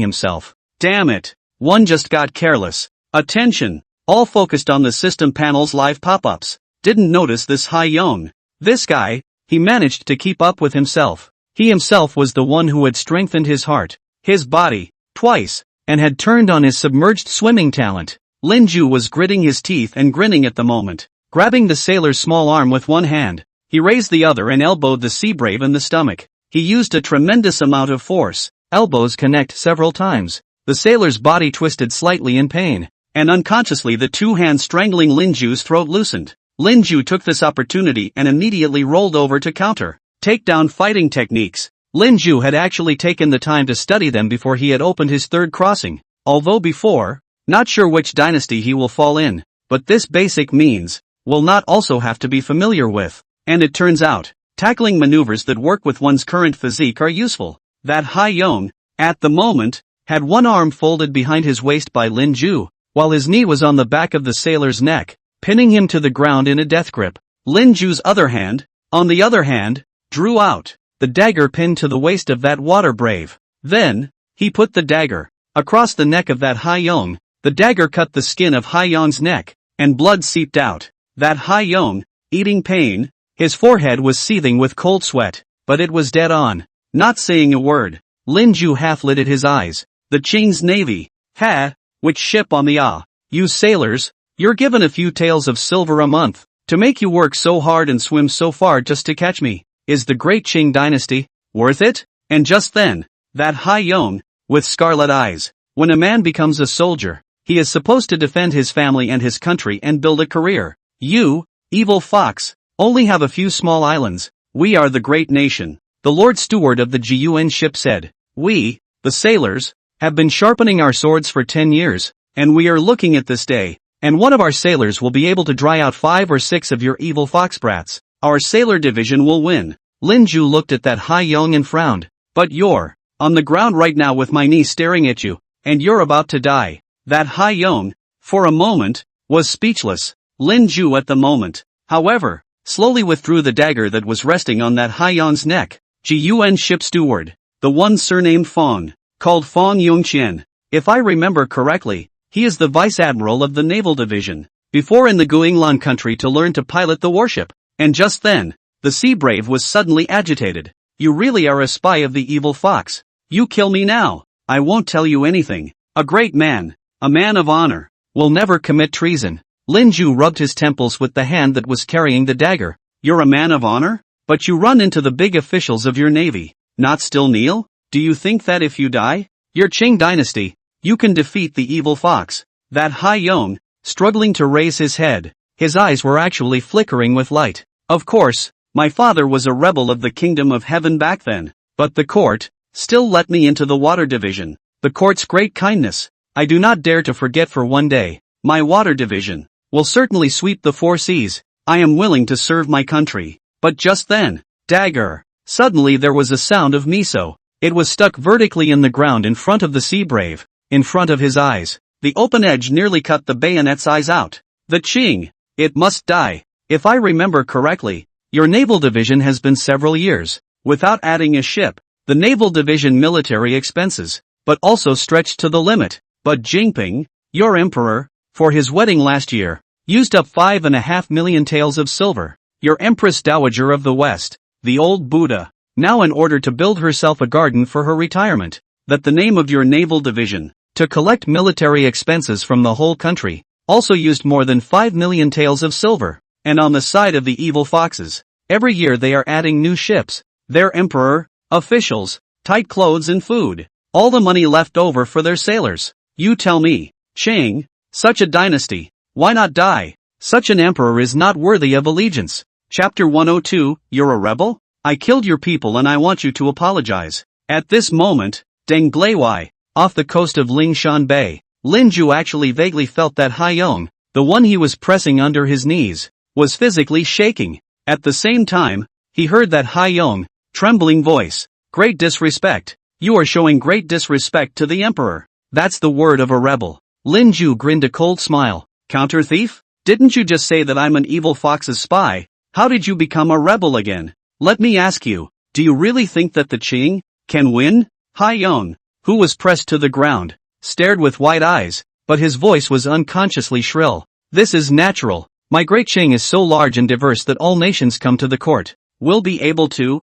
himself. Damn it. One just got careless. Attention. All focused on the system panel's live pop-ups. Didn't notice this Hai Yong. This guy, he managed to keep up with himself. He himself was the one who had strengthened his heart, his body, twice, and had turned on his submerged swimming talent. Lin Ju was gritting his teeth and grinning at the moment. Grabbing the sailor's small arm with one hand, he raised the other and elbowed the sea brave in the stomach. He used a tremendous amount of force. Elbows connect several times. The sailor's body twisted slightly in pain, and unconsciously the two hands strangling Lin Ju's throat loosened. Lin Ju took this opportunity and immediately rolled over to counter. Takedown fighting techniques. Lin Ju had actually taken the time to study them before he had opened his third crossing. Although before, not sure which dynasty he will fall in, but this basic means, will not also have to be familiar with. And it turns out, tackling maneuvers that work with one's current physique are useful. That Hai Yong, at the moment, had one arm folded behind his waist by Lin Ju, while his knee was on the back of the sailor's neck, pinning him to the ground in a death grip. Lin Ju's other hand, on the other hand, drew out the dagger pinned to the waist of that water brave. Then, he put the dagger across the neck of that Hai Yong. The dagger cut the skin of Hai Yong's neck, and blood seeped out. That Hai Yong, eating pain, his forehead was seething with cold sweat, but it was dead on. Not saying a word, Lin Ju half-lidded his eyes. The Qing's navy. Ha! Which ship on the You sailors, you're given a few taels of silver a month, to make you work so hard and swim so far just to catch me. Is the great Qing dynasty worth it? And just then, that Hai Yong, with scarlet eyes. When a man becomes a soldier, he is supposed to defend his family and his country and build a career. You, evil fox, only have a few small islands. We are the great nation. The Lord Steward of the Jiun ship said. We, the sailors, have been sharpening our swords for 10 years, and we are looking at this day, and one of our sailors will be able to dry out 5 or 6 of your evil fox brats. Our sailor division will win. Lin Ju looked at that Hai Yong and frowned. But you're on the ground right now with my knee staring at you, and you're about to die. That Hai Yong, for a moment, was speechless. Lin Ju at the moment, however, slowly withdrew the dagger that was resting on that Hai Yong's neck. Jiun ship steward, the one surnamed Fong, called Fong Yongqian. If I remember correctly, he is the vice admiral of the naval division, before in the Guinglan country to learn to pilot the warship. And just then, the sea brave was suddenly agitated. You really are a spy of the evil fox. You kill me now. I won't tell you anything. A great man, a man of honor, will never commit treason. Lin Ju rubbed his temples with the hand that was carrying the dagger. You're a man of honor? But you run into the big officials of your navy. Not still kneel? Do you think that if you die, your Qing dynasty, you can defeat the evil fox? That Hai Yong, struggling to raise his head, his eyes were actually flickering with light. Of course, my father was a rebel of the kingdom of heaven back then, but the court still let me into the water division. The court's great kindness, I do not dare to forget for one day. My water division will certainly sweep the 4 seas. I am willing to serve my country. But just then, dagger. Suddenly there was a sound of miso. It was stuck vertically in the ground in front of the sea brave, in front of his eyes. The open edge nearly cut the bayonet's eyes out. The Qing, it must die. If I remember correctly, your naval division has been several years without adding a ship. The naval division military expenses, but also stretched to the limit. But Jinping, your emperor, for his wedding last year, used up 5.5 million taels of silver. Your Empress Dowager of the West, the old Buddha, now in order to build herself a garden for her retirement, that the name of your naval division, to collect military expenses from the whole country, also used more than 5 million taels of silver. And on the side of the evil foxes, every year they are adding new ships, their emperor, officials, tight clothes and food, all the money left over for their sailors. You tell me, Qing, such a dynasty, why not die? Such an emperor is not worthy of allegiance. Chapter 102, You're a rebel? I killed your people and I want you to apologize. At this moment, Deng Blaiwai, off the coast of Lingshan Bay, Lin Ju actually vaguely felt that Hai Yong, the one he was pressing under his knees, was physically shaking. At the same time, he heard that Hai Yong, trembling voice. Great disrespect. You are showing great disrespect to the emperor. That's the word of a rebel. Lin Ju grinned a cold smile. Counter thief? Didn't you just say that I'm an evil fox's spy? How did you become a rebel again? Let me ask you, do you really think that the Qing can win? Hai Yong, who was pressed to the ground, stared with wide eyes, but his voice was unconsciously shrill. This is natural. My great Qing is so large and diverse that all nations come to the court. We'll be able to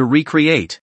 recreate.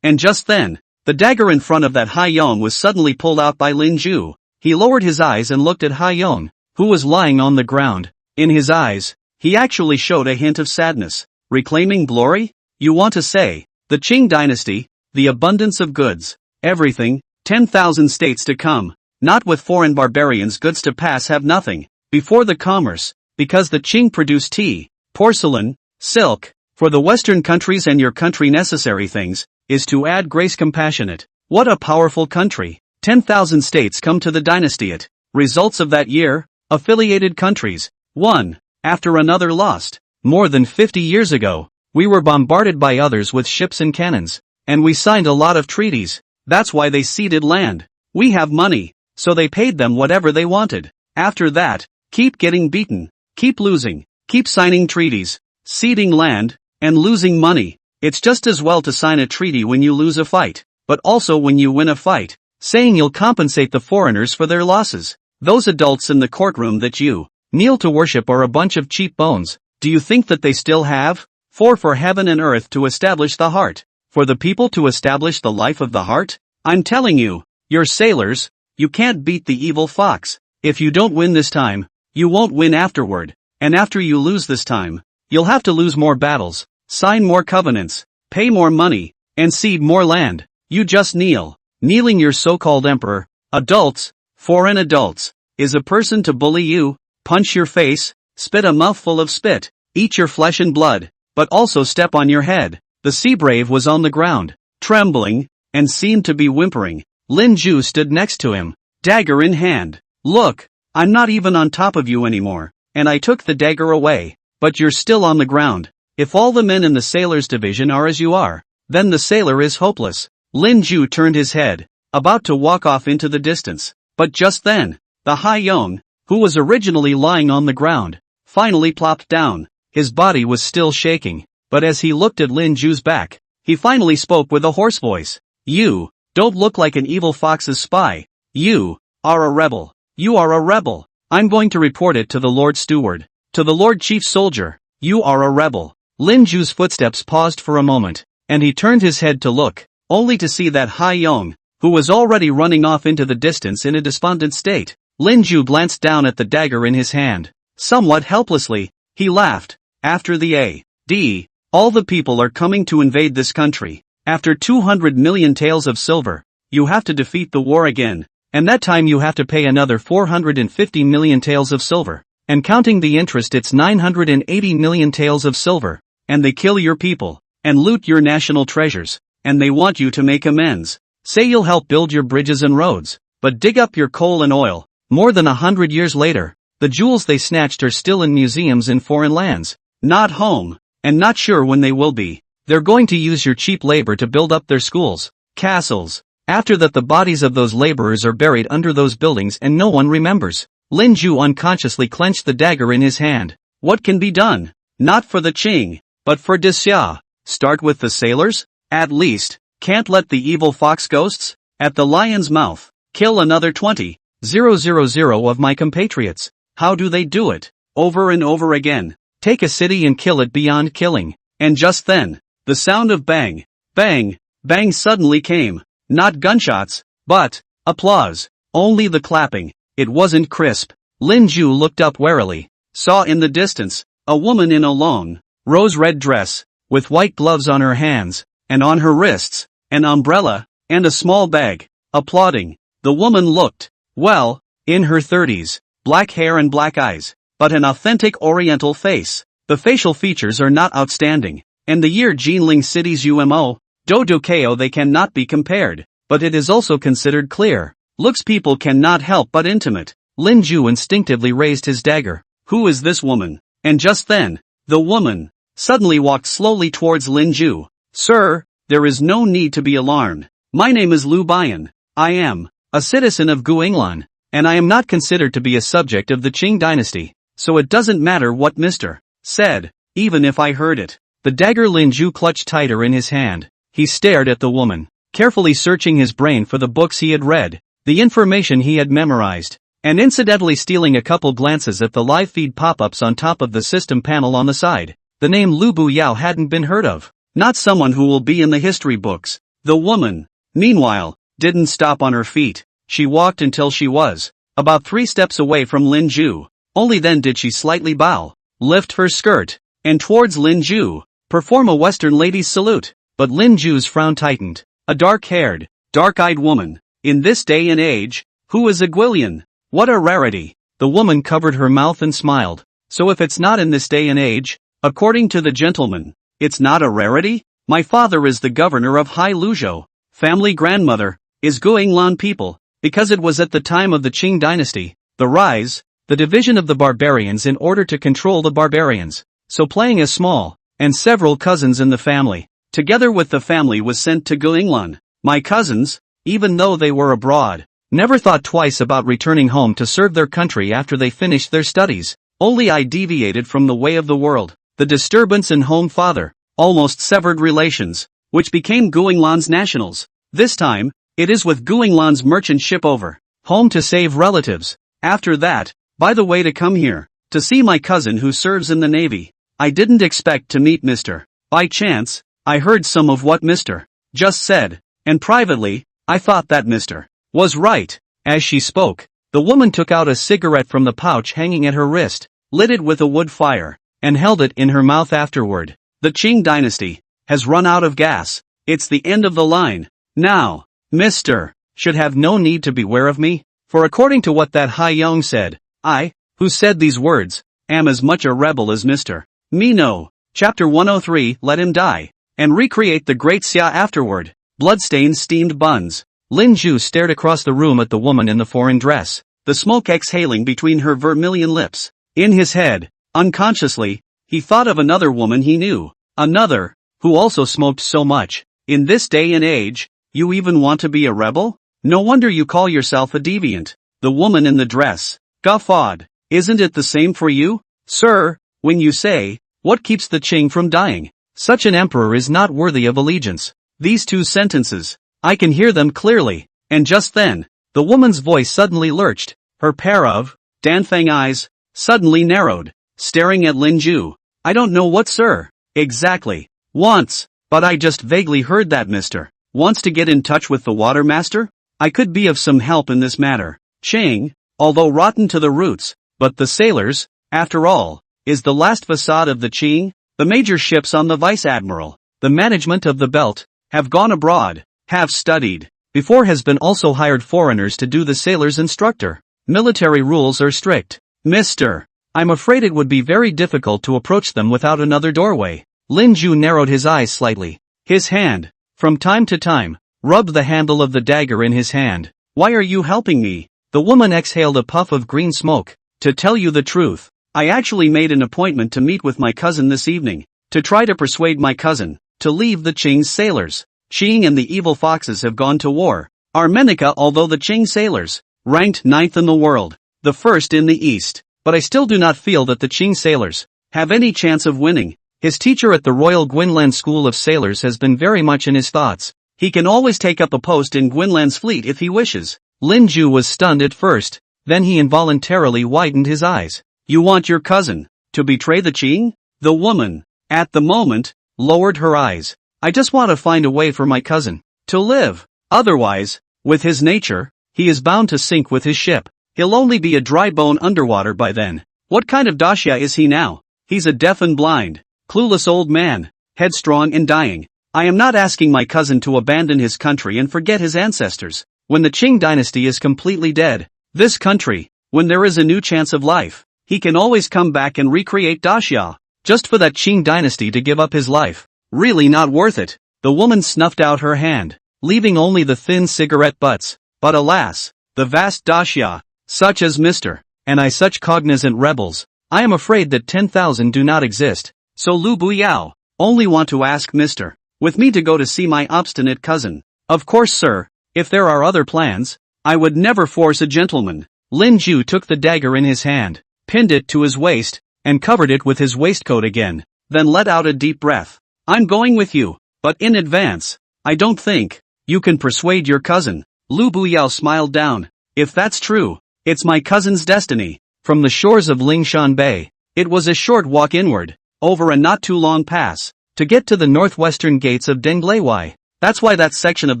And just then, the dagger in front of that Hai Yong was suddenly pulled out by Lin Ju. He lowered his eyes and looked at Hai Yong, who was lying on the ground. In his eyes, he actually showed a hint of sadness. Reclaiming glory? You want to say, the Qing dynasty, the abundance of goods, everything, 10,000 states to come, not with foreign barbarians goods to pass have nothing, before the commerce, because the Qing produce tea, porcelain, silk, for the Western countries and your country necessary things, is to add grace compassionate. What a powerful country. 10,000 states come to the dynastyate. Results of that year, affiliated countries, one after another lost. More than 50 years ago, we were bombarded by others with ships and cannons, and we signed a lot of treaties. That's why they ceded land. We have money, so they paid them whatever they wanted. After that, keep getting beaten, keep losing, keep signing treaties, ceding land, and losing money. It's just as well to sign a treaty when you lose a fight, but also when you win a fight, saying you'll compensate the foreigners for their losses. Those adults in the courtroom that you kneel to worship are a bunch of cheap bones. Do you think that they still have? For heaven and earth to establish the heart, for the people to establish the life of the heart? I'm telling you, you're sailors, you can't beat the evil fox. If you don't win this time, you won't win afterward, and after you lose this time, you'll have to lose more battles, sign more covenants, pay more money, and cede more land. You just kneel. Kneeling your so-called emperor, adults, foreign adults, is a person to bully you, punch your face, spit a mouthful of spit, eat your flesh and blood, but also step on your head. The sea brave was on the ground, trembling, and seemed to be whimpering. Lin Ju stood next to him, dagger in hand. Look, I'm not even on top of you anymore, and I took the dagger away, but you're still on the ground. If all the men in the sailors division are as you are, then the sailor is hopeless. Lin Ju turned his head, about to walk off into the distance, but just then, the Hai Yong, who was originally lying on the ground, finally plopped down. His body was still shaking, but as he looked at Lin Ju's back, he finally spoke with a hoarse voice. You don't look like an evil fox's spy. You are a rebel. You are a rebel. I'm going to report it to the Lord Steward, to the Lord Chief Soldier. You are a rebel. Lin Ju's footsteps paused for a moment, and he turned his head to look, only to see that Hai Yong, who was already running off into the distance in a despondent state. Lin Ju glanced down at the dagger in his hand. Somewhat helplessly, he laughed. After the A.D., all the people are coming to invade this country. After 200 million taels of silver, you have to defeat the war again, and that time you have to pay another 450 million taels of silver. And counting the interest it's 980 million taels of silver. And they kill your people, and loot your national treasures, and they want you to make amends. Say you'll help build your bridges and roads, but dig up your coal and oil. More than 100 years later, the jewels they snatched are still in museums in foreign lands, not home, and not sure when they will be. They're going to use your cheap labor to build up their schools, castles. After that the bodies of those laborers are buried under those buildings and no one remembers. Lin Ju unconsciously clenched the dagger in his hand. What can be done? Not for the Qing, but for Disya. Start with the sailors? At least, can't let the evil fox ghosts, at the lion's mouth, kill another 20,000 of my compatriots. How do they do it? Over and over again. Take a city and kill it beyond killing. And just then, the sound of bang, bang, bang suddenly came. Not gunshots, but applause. Only the clapping. It wasn't crisp. Lin Ju looked up warily, saw in the distance, a woman in a long, rose-red dress, with white gloves on her hands, and on her wrists, an umbrella, and a small bag, applauding. The woman looked, well, in her 30s, black hair and black eyes, but an authentic oriental face. The facial features are not outstanding, and the year Jinling City's UMO, Dodokeo they cannot be compared, but it is also considered clear. Looks people cannot help but intimate. Lin Ju instinctively raised his dagger. Who is this woman? And just then, the woman suddenly walked slowly towards Lin Ju. Sir, there is no need to be alarmed. My name is Lu Bian. I am a citizen of Guinglan, and I am not considered to be a subject of the Qing dynasty, so it doesn't matter what Mr. said, even if I heard it. The dagger Lin Ju clutched tighter in his hand. He stared at the woman, carefully searching his brain for the books he had read, the information he had memorized, and incidentally stealing a couple glances at the live feed pop-ups on top of the system panel on the side. The name Lu Bu Yao hadn't been heard of. Not someone who will be in the history books. The woman, meanwhile, didn't stop on her feet. She walked until she was about 3 steps away from Lin Ju. Only then did she slightly bow, lift her skirt, and towards Lin Ju, perform a Western lady's salute. But Lin Ju's frown tightened. A dark-haired, dark-eyed woman. In this day and age, who is a Gwillian? What a rarity. The woman covered her mouth and smiled. So if it's not in this day and age, according to the gentleman, it's not a rarity? My father is the governor of Hai Luzhou. Family grandmother is Guanglan people, because it was at the time of the Qing dynasty, the rise, the division of the barbarians in order to control the barbarians. So playing a small, and several cousins in the family, together with the family was sent to Guanglan. My cousins, even though they were abroad, never thought twice about returning home to serve their country after they finished their studies. Only I deviated from the way of the world. The disturbance in home father almost severed relations, which became Guanglan's nationals. This time, it is with Guanglan's merchant ship over home to save relatives. After that, by the way, to come here to see my cousin who serves in the Navy. I didn't expect to meet Mr. By chance, I heard some of what Mr. just said, and privately, I thought that Mr. was right. As she spoke, the woman took out a cigarette from the pouch hanging at her wrist, lit it with a wood fire, and held it in her mouth afterward. The Qing dynasty has run out of gas. It's the end of the line. Now, Mr. should have no need to beware of me, for according to what that Hai Yong said, I, who said these words, am as much a rebel as Mr. Me no. Chapter 103, Let him die, and recreate the great Xia afterward. Bloodstained steamed buns. Lin Ju stared across the room at the woman in the foreign dress, the smoke exhaling between her vermilion lips. In his head, unconsciously, he thought of another woman he knew, another, who also smoked so much. In this day and age, you even want to be a rebel? No wonder you call yourself a deviant. The woman in the dress guffawed. Isn't it the same for you, sir, when you say, what keeps the Qing from dying? Such an emperor is not worthy of allegiance. These 2 sentences, I can hear them clearly, and just then, the woman's voice suddenly lurched, her pair of Danfang eyes suddenly narrowed, staring at Lin Ju. I don't know what sir exactly wants, but I just vaguely heard that Mr. wants to get in touch with the water master? I could be of some help in this matter. Qing, although rotten to the roots, but the sailors, after all, is the last facade of the Qing. The major ships on the vice admiral, the management of the belt, have gone abroad, have studied, before has been also hired foreigners to do the sailor's instructor. Military rules are strict. Mr. I'm afraid it would be very difficult to approach them without another doorway. Lin Ju narrowed his eyes slightly. His hand, from time to time, rubbed the handle of the dagger in his hand. Why are you helping me? The woman exhaled a puff of green smoke. To tell you the truth, I actually made an appointment to meet with my cousin this evening, to try to persuade my cousin to leave the Qing's sailors. Qing and the evil foxes have gone to war. Armenica, although the Qing sailors, ranked 9th in the world, the 1st in the East, but I still do not feel that the Qing sailors have any chance of winning. His teacher at the Royal Guinlan School of Sailors has been very much in his thoughts. He can always take up a post in Guinlan's fleet if he wishes. Lin Ju was stunned at first, then he involuntarily widened his eyes. You want your cousin to betray the Qing? The woman, at the moment, lowered her eyes. I just want to find a way for my cousin to live. Otherwise, with his nature, he is bound to sink with his ship. He'll only be a dry bone underwater by then. What kind of daxia is he now? He's a deaf and blind, clueless old man, headstrong and dying. I am not asking my cousin to abandon his country and forget his ancestors. When the Qing dynasty is completely dead, this country, when there is a new chance of life, he can always come back and recreate daxia. Just for that Qing dynasty to give up his life. Really not worth it. The woman snuffed out her hand, leaving only the thin cigarette butts. But alas, the vast daxia, such as Mr. and I, such cognizant rebels, I am afraid that 10,000 do not exist. So Lu Buyao, only want to ask Mr. with me to go to see my obstinate cousin. Of course sir, if there are other plans, I would never force a gentleman. Lin Ju took the dagger in his hand, pinned it to his waist, and covered it with his waistcoat again, then let out a deep breath. I'm going with you, but in advance. I don't think you can persuade your cousin. Lu Buyao smiled down. If that's true, it's my cousin's destiny. From the shores of Lingshan Bay, it was a short walk inward, over a not too long pass, to get to the northwestern gates of Dengleiwai. That's why that section of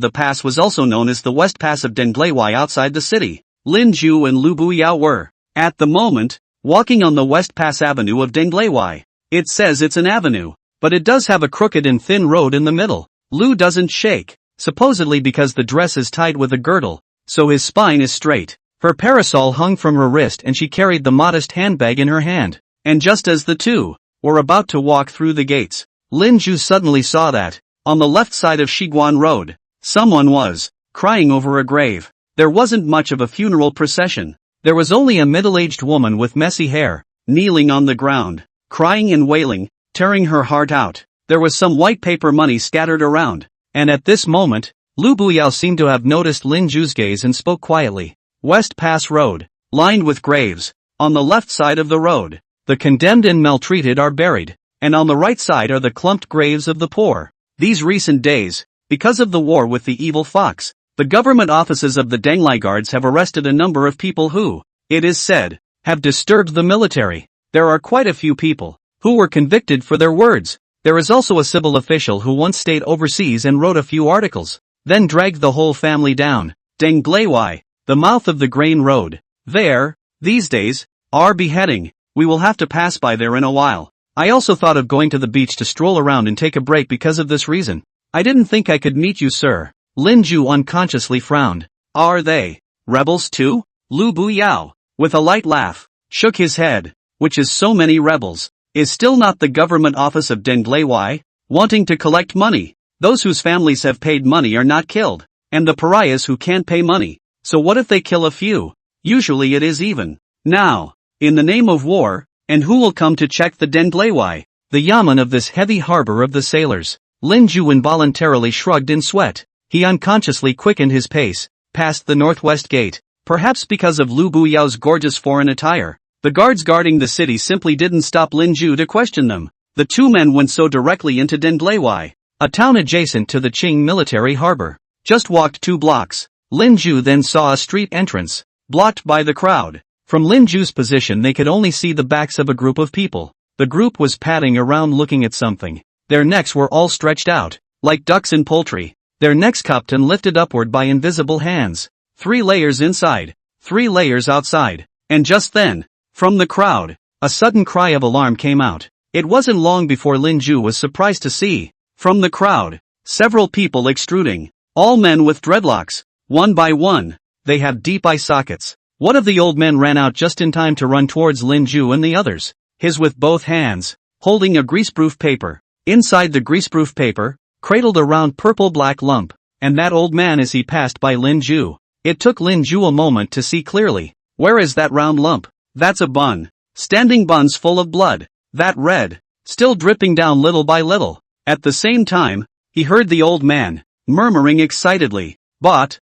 the pass was also known as the West Pass of Dengleiwai outside the city. Lin Ju and Lu Buyao were, at the moment, walking on the West Pass Avenue of Dengleiwai. It says it's an avenue, but it does have a crooked and thin road in the middle. Lu doesn't shake, supposedly because the dress is tied with a girdle, so his spine is straight. Her parasol hung from her wrist and she carried the modest handbag in her hand. And just as the two were about to walk through the gates, Lin Ju suddenly saw that, on the left side of Shiguan Road, someone was crying over a grave. There wasn't much of a funeral procession. There was only a middle-aged woman with messy hair, kneeling on the ground, crying and wailing, tearing her heart out. There was some white paper money scattered around. And at this moment, Lu Buyao seemed to have noticed Lin Ju's gaze and spoke quietly. West Pass Road, lined with graves. On the left side of the road, the condemned and maltreated are buried, and on the right side are the clumped graves of the poor. These recent days, because of the war with the evil fox, the government offices of the Denglai Guards have arrested a number of people who, it is said, have disturbed the military. There are quite a few people who were convicted for their words. There is also a civil official who once stayed overseas and wrote a few articles, then dragged the whole family down. Dengleiwai, the mouth of the grain road. There, these days, are beheading. We will have to pass by there in a while. I also thought of going to the beach to stroll around and take a break because of this reason. I didn't think I could meet you, sir. Lin Ju unconsciously frowned. Are they rebels too? Lu Buyao, with a light laugh, shook his head. Which is so many rebels? Is still not the government office of Dengleiwai, wanting to collect money? Those whose families have paid money are not killed, and the pariahs who can't pay money. So what if they kill a few? Usually it is even. Now, in the name of war, and who will come to check the Dengleiwai? The yamen of this heavy harbor of the sailors. Lin Ju involuntarily shrugged in sweat. He unconsciously quickened his pace, past the northwest gate, perhaps because of Lu Buyao's gorgeous foreign attire. The guards guarding the city simply didn't stop Lin Ju to question them. The two men went so directly into Dengleiwai, a town adjacent to the Qing military harbor. Just walked 2 blocks. Lin Ju then saw a street entrance, blocked by the crowd. From Lin Ju's position they could only see the backs of a group of people. The group was padding around looking at something. Their necks were all stretched out, like ducks in poultry. Their necks cupped and lifted upward by invisible hands. 3 layers inside, 3 layers outside. And just then, from the crowd, a sudden cry of alarm came out. It wasn't long before Lin Ju was surprised to see, from the crowd, several people extruding. All men with dreadlocks. One by one, they have deep eye sockets. One of the old men ran out just in time to run towards Lin Ju and the others, his with both hands, holding a greaseproof paper. Inside the greaseproof paper, cradled a round purple-black lump, and that old man as he passed by Lin Ju. It took Lin Ju a moment to see clearly. Where is that round lump? That's a bun. Standing buns full of blood. That red, still dripping down little by little. At the same time, he heard the old man, murmuring excitedly, Bot,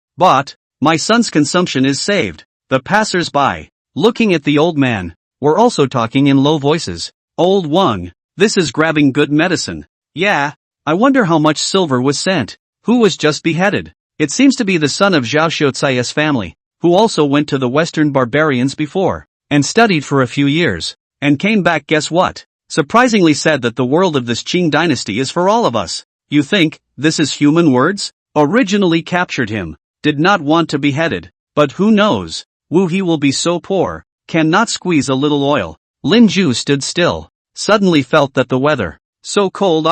my son's consumption is saved. The passers-by, looking at the old man, were also talking in low voices. Old Wang, this is grabbing good medicine. Yeah, I wonder how much silver was sent. Who was just beheaded? It seems to be the son of Zhao Xiucai's family, who also went to the Western barbarians before, and studied for a few years, and came back. Guess what? Surprisingly said that the world of this Qing dynasty is for all of us. You think, this is human words? Originally captured him, did not want to be beheaded, but who knows? Wu he will be so poor, cannot squeeze a little oil. Lin Ju stood still, suddenly felt that the weather, so cold.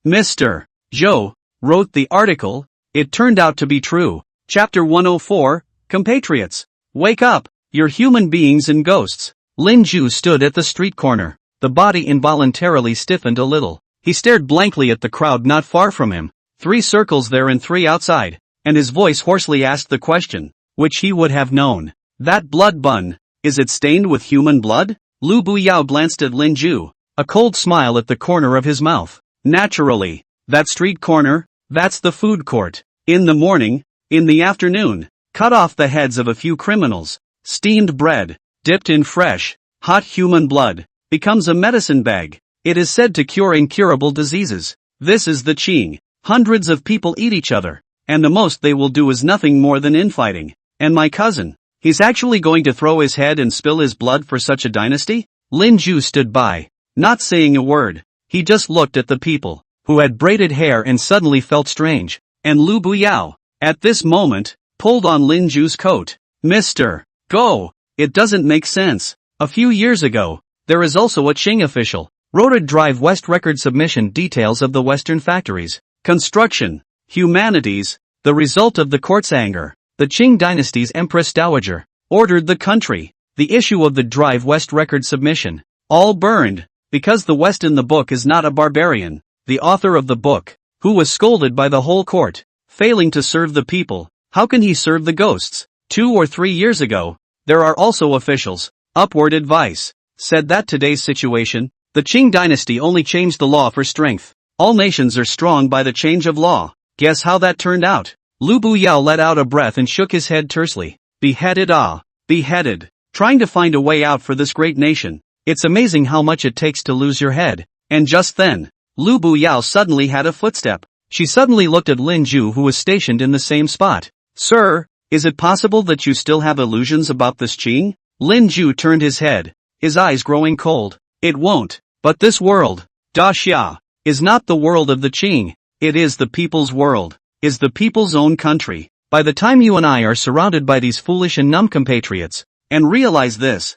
Mr. Zhou wrote the article, it turned out to be true. Chapter 104, Compatriots. Wake up, you're human beings and ghosts. Lin Ju stood at the street corner. The body involuntarily stiffened a little. He stared blankly at the crowd not far from him. 3 circles there and 3 outside, and his voice hoarsely asked the question, which he would have known. That blood bun, is it stained with human blood? Lu Buyao glanced at Lin Ju, a cold smile at the corner of his mouth. Naturally, that street corner, that's the food court. In the morning, in the afternoon, cut off the heads of a few criminals. steamed bread, dipped in fresh, hot human blood, becomes a medicine bag. It is said to cure incurable diseases. This is the Qing. Hundreds of people eat each other, and the most they will do is nothing more than infighting. And my cousin, he's actually going to throw his head and spill his blood for such a dynasty? Lin Ju stood by, not saying a word. He just looked at the people, who had braided hair and suddenly felt strange. And Lu Buyao, at this moment, pulled on Lin Ju's coat. Mr. Go! It doesn't make sense. A few years ago, there is also a Qing official, wrote a Drive West record submission details of the Western factories, construction, humanities, the result of the court's anger. The Qing dynasty's Empress Dowager ordered the country, the issue of the Drive West record submission, all burned, because the West in the book is not a barbarian. The author of the book, who was scolded by the whole court, failing to serve the people, how can he serve the ghosts? 2 or 3 years ago, there are also officials, upward advice, said that today's situation, the Qing dynasty only changed the law for strength. All nations are strong by the change of law. Guess how that turned out? Lu Buyao let out a breath and shook his head tersely. Beheaded, beheaded. Trying to find a way out for this great nation. It's amazing how much it takes to lose your head. And just then, Lu Buyao suddenly had a footstep. She suddenly looked at Lin Ju, who was stationed in the same spot. Sir, is it possible that you still have illusions about this Qing? Lin Ju turned his head, his eyes growing cold. It won't. But this world, Da Xia, is not the world of the Qing. It is the people's world, is the people's own country. By the time you and I are surrounded by these foolish and numb compatriots, and realize this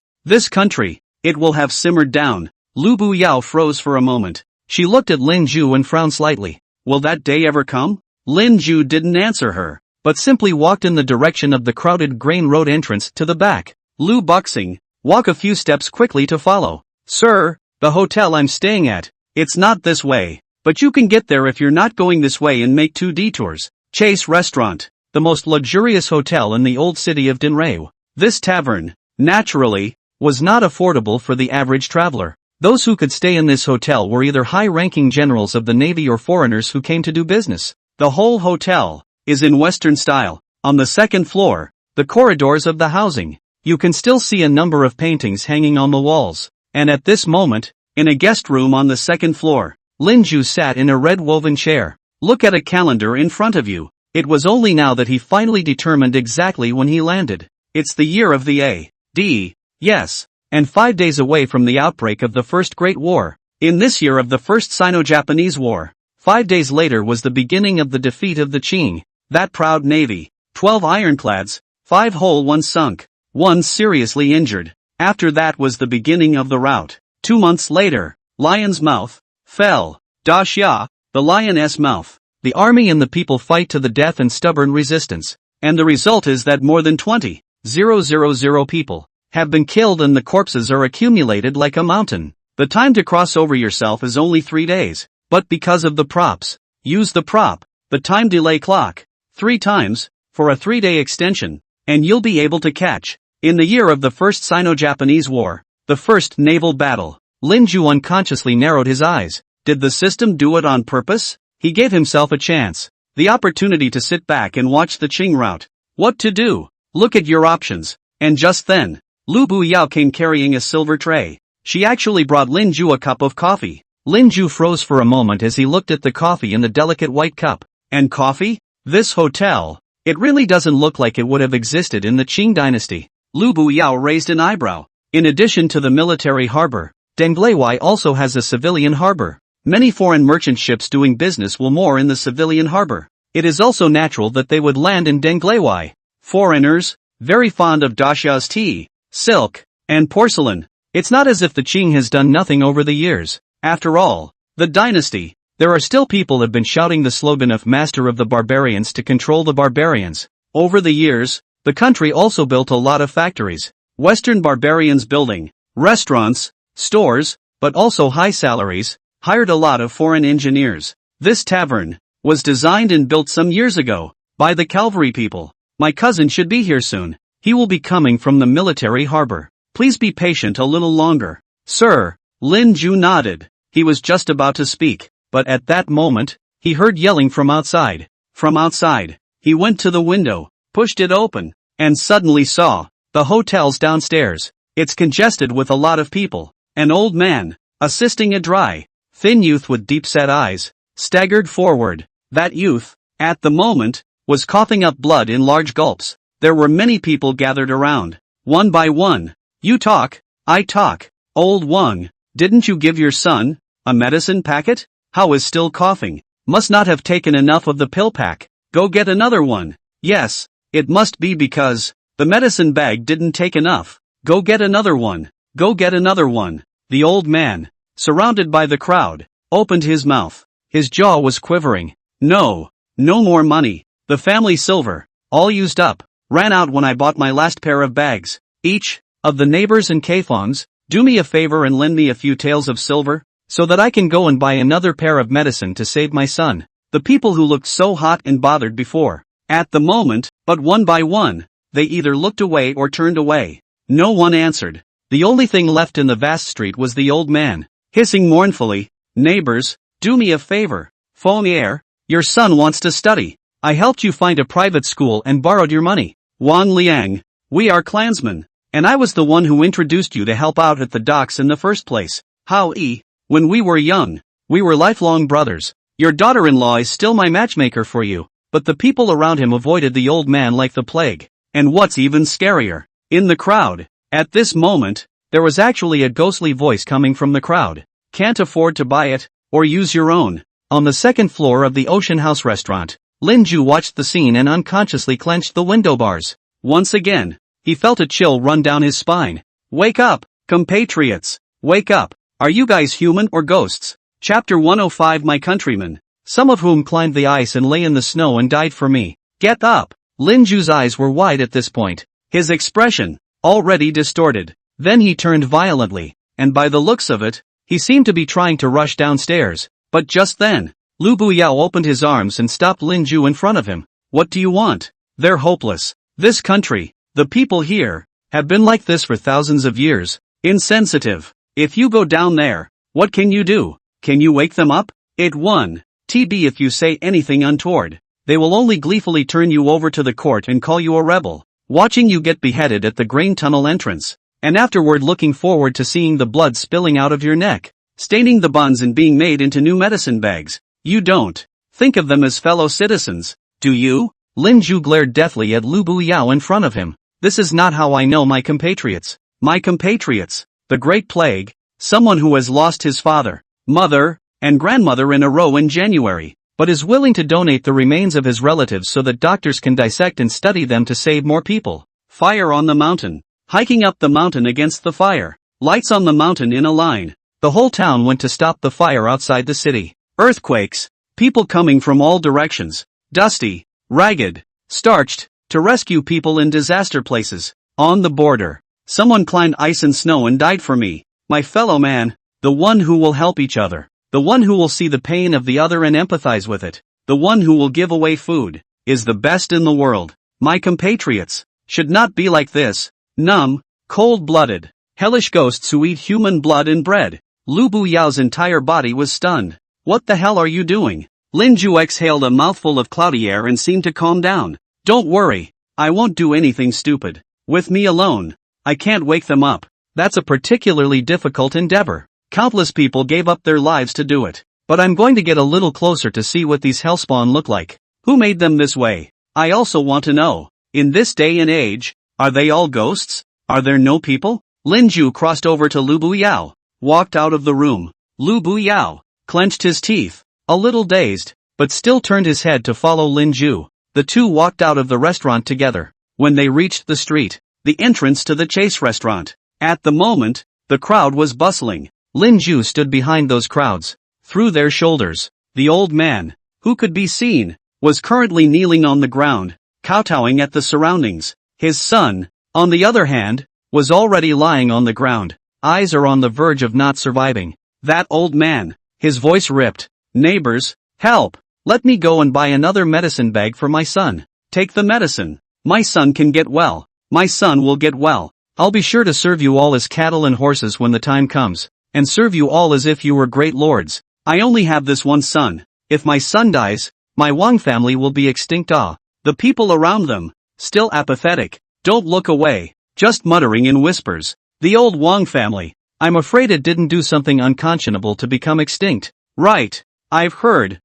country, it will have simmered down. Lu Buyao froze for a moment. She looked at Lin Ju and frowned slightly. Will that day ever come? Lin Ju didn't answer her, but simply walked in the direction of the crowded grain road entrance to the back. Lu Buxing, walk a few steps quickly to follow. Sir, the hotel I'm staying at, it's not this way, but you can get there if you're not going this way and make 2 detours. Chase Restaurant, the most luxurious hotel in the old city of Dinrei. This tavern, naturally, was not affordable for the average traveler. Those who could stay in this hotel were either high-ranking generals of the Navy or foreigners who came to do business. The whole hotel is in Western style. On the 2nd floor, the corridors of the housing, you can still see a number of paintings hanging on the walls. And at this moment, in a guest room on the 2nd floor, Lin Ju sat in a red woven chair. Look at a calendar in front of you. It was only now that he finally determined exactly when he landed. It's the year of the A.D., yes, and 5 days away from the outbreak of the First Great War. In this year of the First Sino-Japanese War, 5 days later was the beginning of the defeat of the Qing, that proud navy. 12 ironclads, 5 whole, 1 sunk, 1 seriously injured. After that was the beginning of the rout. 2 months later, Lion's Mouth fell. Da Xia, the lioness mouth. The army and the people fight to the death in stubborn resistance. And the result is that more than 20,000 people have been killed and the corpses are accumulated like a mountain. The time to cross over yourself is only 3 days. But because of the props, use the prop, the time delay clock, 3 times, for a 3-day extension, and you'll be able to catch. In the year of the First Sino-Japanese War, the first naval battle, Lin Ju unconsciously narrowed his eyes. Did the system do it on purpose? He gave himself a chance, the opportunity to sit back and watch the Qing rout. What to do? Look at your options. And just then, Lu Buyao came carrying a silver tray. She actually brought Lin Ju a cup of coffee. Lin Ju froze for a moment as he looked at the coffee in the delicate white cup. And coffee? This hotel, it really doesn't look like it would have existed in the Qing dynasty. Lu Buyao raised an eyebrow. In addition to the military harbor, Dengleiwai also has a civilian harbor. Many foreign merchant ships doing business will moor in the civilian harbor. It is also natural that they would land in Dengleiwai. Foreigners, very fond of Da Xia's tea, silk, and porcelain. It's not as if the Qing has done nothing over the years. After all, the dynasty, there are still people have been shouting the slogan of master of the barbarians to control the barbarians. Over the years, the country also built a lot of factories. Western barbarians building, restaurants, stores, but also high salaries, hired a lot of foreign engineers. This tavern was designed and built some years ago by the cavalry people. My cousin should be here soon. He will be coming from the military harbor. Please be patient a little longer. Sir, Lin Ju nodded. He was just about to speak, but at that moment, he heard yelling from outside. From outside, he went to the window, pushed it open, and suddenly saw The hotel's downstairs. It's congested with a lot of people. An old man, assisting a dry, thin youth with deep-set eyes, staggered forward. That youth, at the moment, was coughing up blood in large gulps. There were many people gathered around. One by one. You talk, I talk. Old Wang, didn't you give your son a medicine packet? How is still coughing? Must not have taken enough of the pill pack. Go get another one. Yes, it must be because the medicine bag didn't take enough. Go get another one. Go get another one. The old man, surrounded by the crowd, opened his mouth. His jaw was quivering. No more money. The family silver, all used up, ran out when I bought my last pair of bags. Each of the neighbors and Kathons, do me a favor and lend me a few taels of silver, so that I can go and buy another pair of medicine to save my son. The people who looked so hot and bothered before, at the moment, but one by one, they either looked away or turned away. No one answered. The only thing left in the vast street was the old man, hissing mournfully, neighbors, do me a favor. Fonnier, your son wants to study. I helped you find a private school and borrowed your money. Wang Liang, we are clansmen, and I was the one who introduced you to help out at the docks in the first place. Hao Yi, when we were young, we were lifelong brothers. Your daughter-in-law is still my matchmaker for you. But the people around him avoided the old man like the plague. And what's even scarier, in the crowd, at this moment, there was actually a ghostly voice coming from the crowd. Can't afford to buy it, or use your own. On the second floor of the Ocean House restaurant, Lin Ju watched the scene and unconsciously clenched the window bars. Once again, he felt a chill run down his spine. Wake up, compatriots! Wake up! Are you guys human or ghosts? Chapter 105 My countrymen, some of whom climbed the ice and lay in the snow and died for me. Get up! Lin Ju's eyes were wide at this point, his expression already distorted. Then he turned violently, and by the looks of it, he seemed to be trying to rush downstairs. But just then, Lu Buyao opened his arms and stopped Lin Ju in front of him. What do you want? They're hopeless. This country, the people here, have been like this for thousands of years. Insensitive. If you go down there, what can you do? Can you wake them up? It won. TB if you say anything untoward. They will only gleefully turn you over to the court and call you a rebel, watching you get beheaded at the grain tunnel entrance, and afterward looking forward to seeing the blood spilling out of your neck, staining the buns and being made into new medicine bags. You don't think of them as fellow citizens, do you? Lin Ju glared deathly at Lu Buyao in front of him. This is not how I know my compatriots. My compatriots, the Great Plague, someone who has lost his father, mother, and grandmother in a row in January, but is willing to donate the remains of his relatives so that doctors can dissect and study them to save more people. Fire on the mountain. Hiking up the mountain against the fire. Lights on the mountain in a line. The whole town went to stop the fire outside the city. Earthquakes. People coming from all directions. Dusty, ragged, starched, to rescue people in disaster places. On the border. Someone climbed ice and snow and died for me. My fellow man. The one who will help each other. The one who will see the pain of the other and empathize with it. The one who will give away food. Is the best in the world. My compatriots. Should not be like this. Numb, cold-blooded, hellish ghosts who eat human blood and bread. Lu Buyao's entire body was stunned. What the hell are you doing? Lin Ju exhaled a mouthful of cloudy air and seemed to calm down. Don't worry. I won't do anything stupid. With me alone. I can't wake them up. That's a particularly difficult endeavor. Countless people gave up their lives to do it. But I'm going to get a little closer to see what these hellspawn look like. Who made them this way? I also want to know. In this day and age, are they all ghosts? Are there no people? Lin Ju crossed over to Lu Buyao, walked out of the room. Lu Buyao clenched his teeth, a little dazed, but still turned his head to follow Lin Ju. The two walked out of the restaurant together. When they reached the street, the entrance to the Chase restaurant, at the moment, the crowd was bustling. Lin Ju stood behind those crowds. Through their shoulders, the old man, who could be seen, was currently kneeling on the ground, kowtowing at the surroundings. His son, on the other hand, was already lying on the ground. Eyes are on the verge of not surviving. That old man, his voice ripped. Neighbors, help! Let me go and buy another medicine bag for my son. Take the medicine. My son can get well. My son will get well. I'll be sure to serve you all as cattle and horses when the time comes. And serve you all as if you were great lords. I only have this one son. If my son dies, my Wang family will be extinct. The people around them, still apathetic, don't look away. just muttering in whispers. The old Wang family. I'm afraid it didn't do something unconscionable to become extinct. Right. I've heard.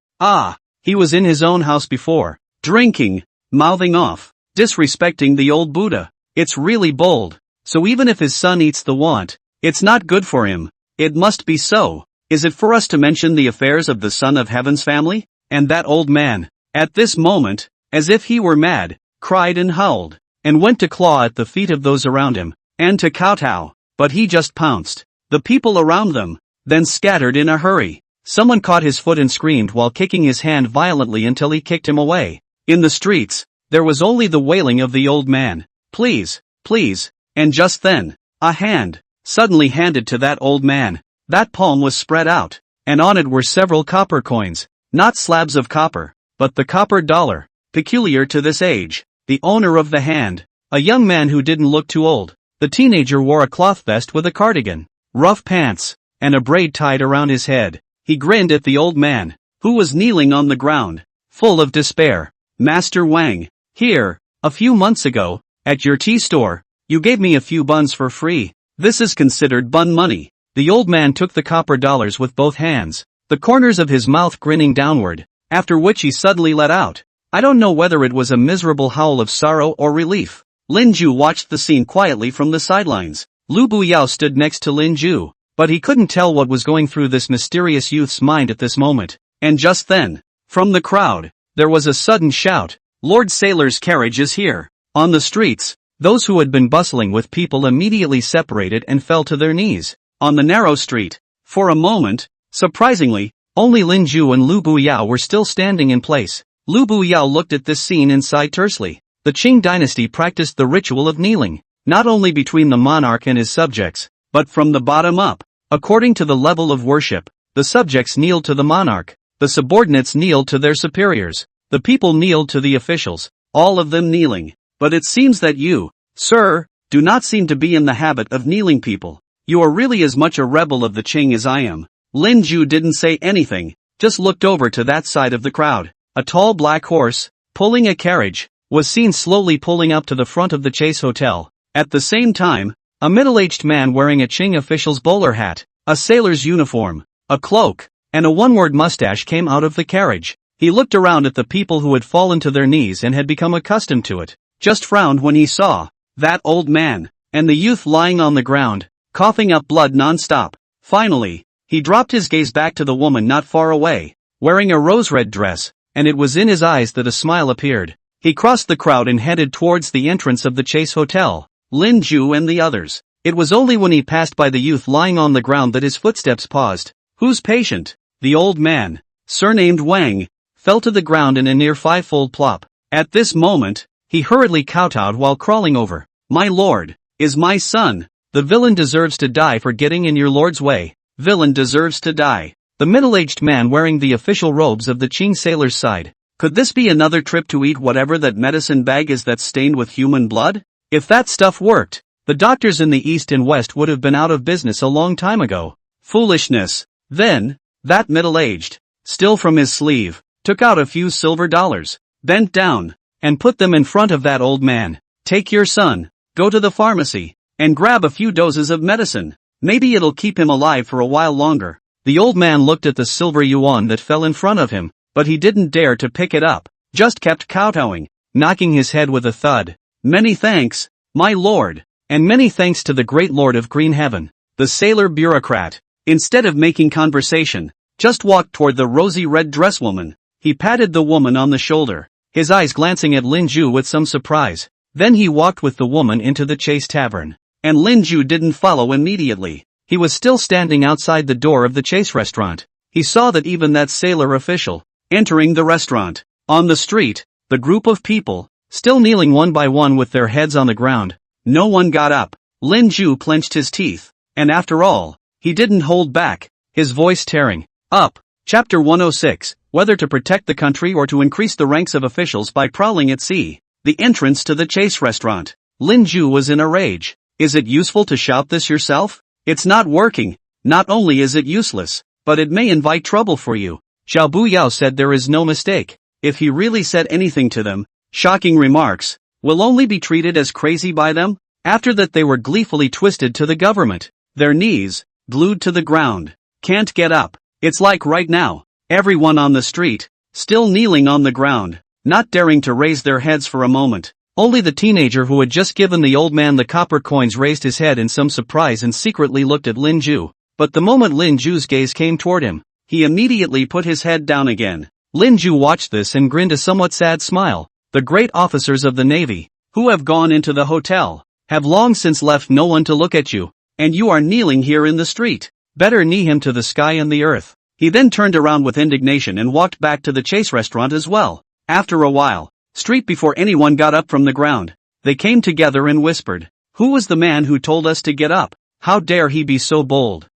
He was in his own house before, drinking, mouthing off, disrespecting the old Buddha. It's really bold. So even if his son eats the want, it's not good for him. It must be so. Is it for us to mention the affairs of the Son of Heaven's family? And that old man, at this moment, as if he were mad, cried and howled, and went to claw at the feet of those around him, and to kowtow, but he just pounced. The people around them, then scattered in a hurry. Someone caught his foot and screamed while kicking his hand violently until he kicked him away. In the streets, there was only the wailing of the old man. Please, please, and just then, a hand, suddenly handed to that old man. That palm was spread out, and on it were several copper coins, not slabs of copper, but the copper dollar, peculiar to this age. The owner of the hand, a young man who didn't look too old. The teenager wore a cloth vest with a cardigan, rough pants, and a braid tied around his head. He grinned at the old man, who was kneeling on the ground, full of despair. Master Wang, here, a few months ago, at your tea store, you gave me a few buns for free. This is considered bun money. The old man took the copper dollars with both hands, the corners of his mouth grinning downward, after which he suddenly let out. I don't know whether it was a miserable howl of sorrow or relief. Lin Ju watched the scene quietly from the sidelines. Lu Buyao stood next to Lin Ju, but he couldn't tell what was going through this mysterious youth's mind at this moment. And just then, from the crowd, there was a sudden shout, Lord Sailor's carriage is here. On the streets, those who had been bustling with people immediately separated and fell to their knees. On the narrow street, for a moment, surprisingly, only Lin Ju and Lu Buyao were still standing in place. Lu Buyao looked at this scene and sighed tersely. The Qing dynasty practiced the ritual of kneeling, not only between the monarch and his subjects, but from the bottom up. According to the level of worship, the subjects kneeled to the monarch, the subordinates kneeled to their superiors, the people kneeled to the officials, all of them kneeling. But it seems that you, sir, do not seem to be in the habit of kneeling people. You are really as much a rebel of the Qing as I am. Lin Ju didn't say anything, just looked over to that side of the crowd. A tall black horse, pulling a carriage, was seen slowly pulling up to the front of the Chase Hotel. At the same time, a middle-aged man wearing a Qing official's bowler hat, a sailor's uniform, a cloak, and a one-word mustache came out of the carriage. He looked around at the people who had fallen to their knees and had become accustomed to it, just frowned when he saw that old man, and the youth lying on the ground, coughing up blood non-stop. Finally, he dropped his gaze back to the woman not far away, wearing a rose-red dress, and it was in his eyes that a smile appeared. He crossed the crowd and headed towards the entrance of the Chase Hotel. Lin Ju and the others. It was only when he passed by the youth lying on the ground that his footsteps paused. Who's patient? The old man, surnamed Wang, fell to the ground in a near five-fold plop. At this moment, he hurriedly kowtowed while crawling over. My lord, is my son. The villain deserves to die for getting in your lord's way. Villain deserves to die. The middle-aged man wearing the official robes of the Qing sailors sighed. Could this be another trip to eat whatever that medicine bag is that's stained with human blood? If that stuff worked, the doctors in the East and West would have been out of business a long time ago. Foolishness. Then, that middle-aged, still from his sleeve, took out a few silver dollars, bent down, and put them in front of that old man. Take your son, go to the pharmacy, and grab a few doses of medicine. Maybe it'll keep him alive for a while longer. The old man looked at the silver yuan that fell in front of him, but he didn't dare to pick it up, just kept kowtowing, knocking his head with a thud. Many thanks, my lord, and many thanks to the great lord of Green Heaven. The sailor bureaucrat, instead of making conversation, just walked toward the rosy red dress woman. He patted the woman on the shoulder, his eyes glancing at Lin Ju with some surprise. Then he walked with the woman into the Chase Tavern. And Lin Ju didn't follow immediately. He was still standing outside the door of the Chase restaurant. He saw that even that sailor official, entering the restaurant. On the street, the group of people, still kneeling one by one with their heads on the ground. No one got up. Lin Ju clenched his teeth. And after all, he didn't hold back, his voice tearing up. Chapter 106, Whether to protect the country or to increase the ranks of officials by prowling at sea. The entrance to the Chase restaurant. Lin Ju was in a rage. Is it useful to shout this yourself? It's not working. Not only is it useless, but it may invite trouble for you. Xiao Buyao said there is no mistake. If he really said anything to them, shocking remarks, will only be treated as crazy by them. After that they were gleefully twisted to the government. Their knees, glued to the ground. Can't get up. It's like right now. Everyone on the street, still kneeling on the ground, not daring to raise their heads for a moment. Only the teenager who had just given the old man the copper coins raised his head in some surprise and secretly looked at Lin Ju. But the moment Lin Ju's gaze came toward him, he immediately put his head down again. Lin Ju watched this and grinned a somewhat sad smile. The great officers of the Navy, who have gone into the hotel, have long since left no one to look at you, and you are kneeling here in the street. Better knee him to the sky and the earth. He then turned around with indignation and walked back to the Chase restaurant as well. After a while, street before anyone got up from the ground, they came together and whispered, "Who was the man who told us to get up? How dare he be so bold?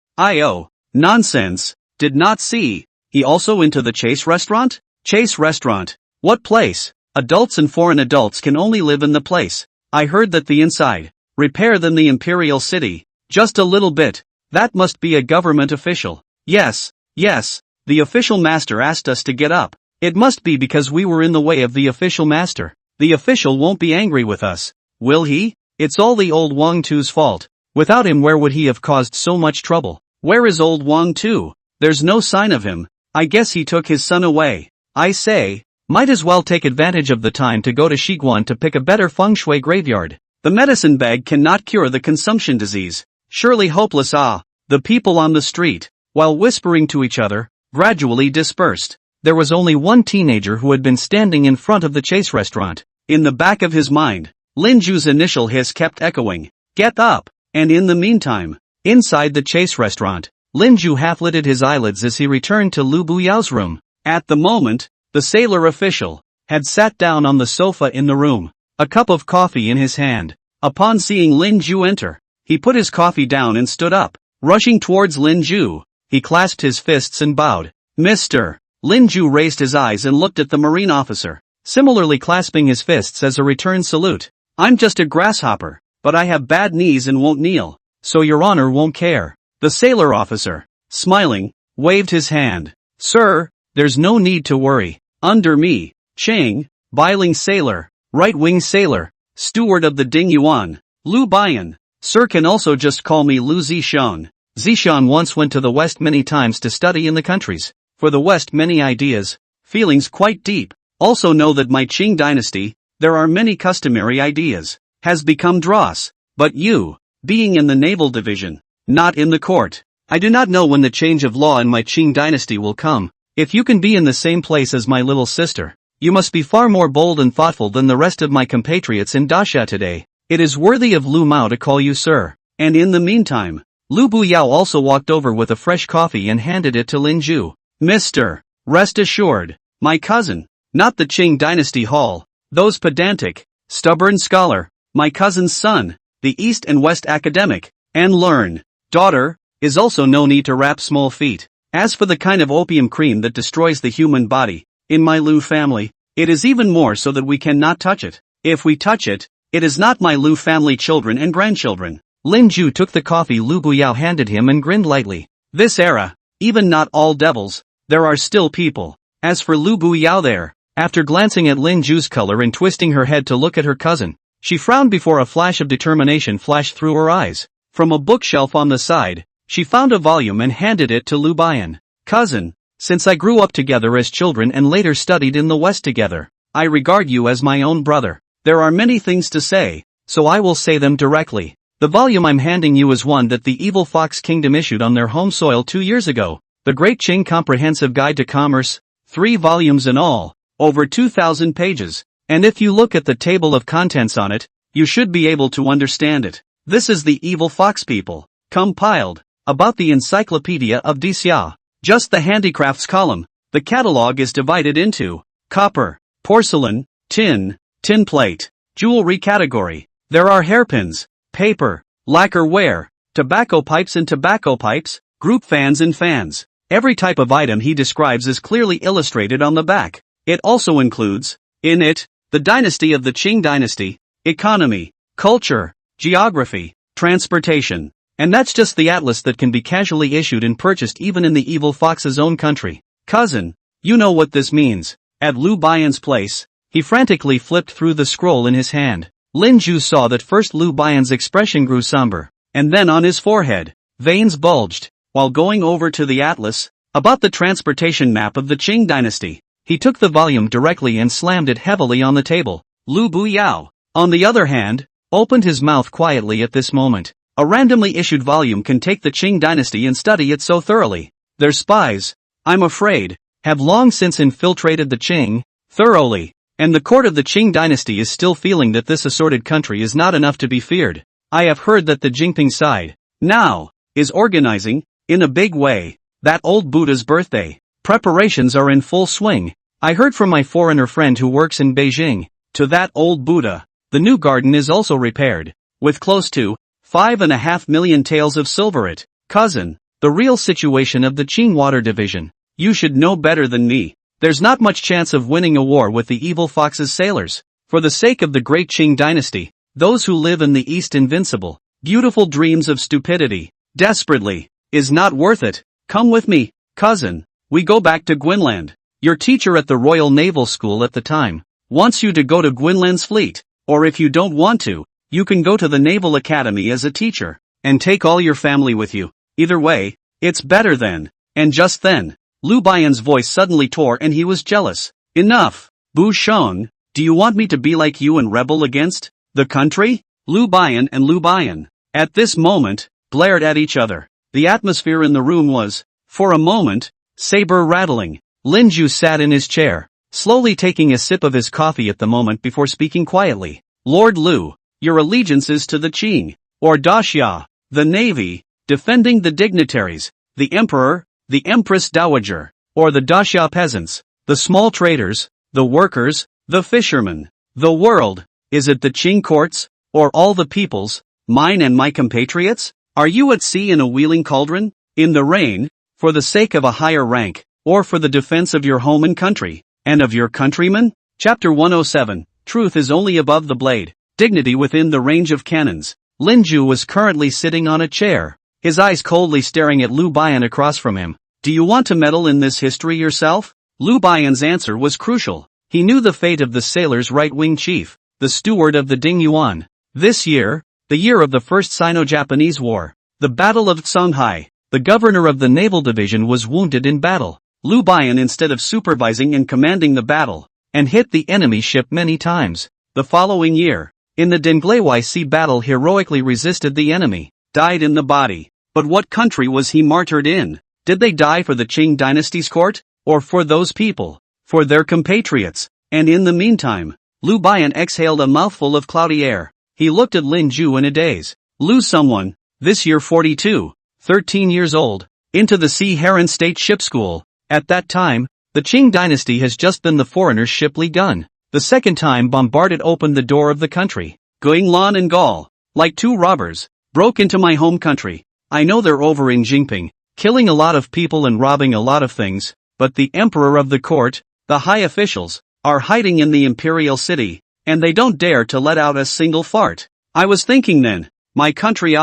Nonsense. Did not see. He also into the Chase restaurant? Chase restaurant. What place? Adults and foreign adults can only live in the place. I heard that the inside, repair than the imperial city. Just a little bit. That must be a government official. Yes, the official master asked us to get up. It must be because we were in the way of the official master. The official won't be angry with us, will he? It's all the old Wang Tu's fault. Without him where would he have caused so much trouble? Where is old Wang Tu? There's no sign of him. I guess he took his son away. I say, might as well take advantage of the time to go to Shiguan to pick a better feng shui graveyard. The medicine bag cannot cure the consumption disease. Surely hopeless. The people on the street, while whispering to each other, gradually dispersed. There was only one teenager who had been standing in front of the Chase restaurant. In the back of his mind, Lin Ju's initial hiss kept echoing, "Get up!" And in the meantime, inside the Chase restaurant, Lin Ju half-lidded his eyelids as he returned to Lu Buyao's room. At the moment, the sailor official had sat down on the sofa in the room, a cup of coffee in his hand. Upon seeing Lin Ju enter, he put his coffee down and stood up. Rushing towards Lin Ju, he clasped his fists and bowed. "Mr." Lin Ju raised his eyes and looked at the marine officer, similarly clasping his fists as a return salute. "I'm just a grasshopper, but I have bad knees and won't kneel, so your honor won't care." The sailor officer, smiling, waved his hand. "Sir, there's no need to worry. Under me, Chang, Biling sailor, right-wing sailor, steward of the Ding Yuan, Lu Bian. Sir can also just call me Lu Zishan. Zishan once went to the West many times to study in the countries. For the West many ideas, feelings quite deep. Also know that my Qing dynasty, there are many customary ideas, has become dross. But you, being in the naval division, not in the court, I do not know when the change of law in my Qing dynasty will come. If you can be in the same place as my little sister, you must be far more bold and thoughtful than the rest of my compatriots in Dasha today. It is worthy of Lu Mao to call you sir." And in the meantime, Lu Buyao also walked over with a fresh coffee and handed it to Lin Ju. "Mr. Rest assured, my cousin, not the Qing dynasty hall, those pedantic, stubborn scholar, my cousin's son, the East and West academic, and learn, daughter, is also no need to wrap small feet. As for the kind of opium cream that destroys the human body, in my Lu family, it is even more so that we cannot touch it. If we touch it, it is not my Lu family children and grandchildren." Lin Ju took the coffee Lu Buyao handed him and grinned lightly. This era, even not all devils, there are still people. As for Lu Buyao there, after glancing at Lin Ju's color and twisting her head to look at her cousin, she frowned before a flash of determination flashed through her eyes. From a bookshelf on the side, she found a volume and handed it to Lu Bian. "Cousin, since I grew up together as children and later studied in the West together, I regard you as my own brother. There are many things to say, so I will say them directly. The volume I'm handing you is one that the Evil Fox Kingdom issued on their home soil 2 years ago. The Great Qing Comprehensive Guide to Commerce, 3 volumes in all, over 2,000 pages, and if you look at the table of contents on it, you should be able to understand it. This is the Evil Fox people, compiled, about the Encyclopedia of Dixia. Just the handicrafts column. The catalog is divided into copper, porcelain, tin plate, jewelry category. There are hairpins, paper, lacquerware, tobacco pipes and tobacco pipes, group fans and fans. Every type of item he describes is clearly illustrated on the back. It also includes, in it, the dynasty of the Qing dynasty, economy, culture, geography, transportation. And that's just the atlas that can be casually issued and purchased even in the Evil Fox's own country. Cousin, you know what this means. At Lu Bian's place, he frantically flipped through the scroll in his hand. Lin Ju saw that first Lu Bian's expression grew somber, and then on his forehead, veins bulged. While going over to the atlas, about the transportation map of the Qing dynasty, he took the volume directly and slammed it heavily on the table. Lu Buyao, on the other hand, opened his mouth quietly at this moment. A randomly issued volume can take the Qing dynasty and study it so thoroughly. Their spies, I'm afraid, have long since infiltrated the Qing, thoroughly, and the court of the Qing dynasty is still feeling that this assorted country is not enough to be feared. I have heard that the Jinping side, now, is organizing, in a big way, that old Buddha's birthday. Preparations are in full swing. I heard from my foreigner friend who works in Beijing. To that old Buddha, the new garden is also repaired, with close to 5.5 million taels of silver it. Cousin, the real situation of the Qing water division. You should know better than me. There's not much chance of winning a war with the evil fox's sailors. For the sake of the great Qing dynasty, those who live in the East invincible, beautiful dreams of stupidity, desperately, is not worth it. Come with me, cousin. We go back to Gwynland. Your teacher at the Royal Naval School at the time wants you to go to Gwynland's fleet, or if you don't want to, you can go to the Naval Academy as a teacher, and take all your family with you. Either way, it's better then. And just then, Lu Bian's voice suddenly tore and he was jealous. Enough, Bu Sheng, do you want me to be like you and rebel against the country? Lu Bian and Lu Bian, at this moment, glared at each other. The atmosphere in the room was, for a moment, saber-rattling. Lin Ju sat in his chair, slowly taking a sip of his coffee at the moment before speaking quietly. Lord Lu, your allegiance is to the Qing, or Daxia, the navy, defending the dignitaries, the emperor, the empress dowager, or the Daxia peasants, the small traders, the workers, the fishermen, the world. Is it the Qing courts, or all the peoples, mine and my compatriots? Are you at sea in a wheeling cauldron, in the rain, for the sake of a higher rank, or for the defense of your home and country, and of your countrymen? Chapter 107, Truth is only above the blade, dignity within the range of cannons. Lin Ju was currently sitting on a chair, his eyes coldly staring at Lu Bian across from him. Do you want to meddle in this history yourself? Lu Bian's answer was crucial. He knew the fate of the sailor's right-wing chief, the steward of the Ding Yuan. This year, the year of the First Sino-Japanese War, the Battle of Songhai, the governor of the naval division was wounded in battle. Lu Bian, instead of supervising and commanding the battle, and hit the enemy ship many times. The following year, in the Dinglewai Sea battle, heroically resisted the enemy, died in the body. But what country was he martyred in? Did they die for the Qing dynasty's court, or for those people, for their compatriots? And in the meantime, Lu Bian exhaled a mouthful of cloudy air. He looked at Lin Ju in a daze. Lu someone, this year 42, 13 years old, into the Sea Heron State Ship School. At that time, the Qing dynasty has just been the foreigners' ship Li Gun. The second time bombarded opened the door of the country. Guinglan and Gaul, like two robbers, broke into my home country. I know they're over in Jinping, killing a lot of people and robbing a lot of things, but the emperor of the court, the high officials, are hiding in the imperial city, and they don't dare to let out a single fart. I was thinking then, my country,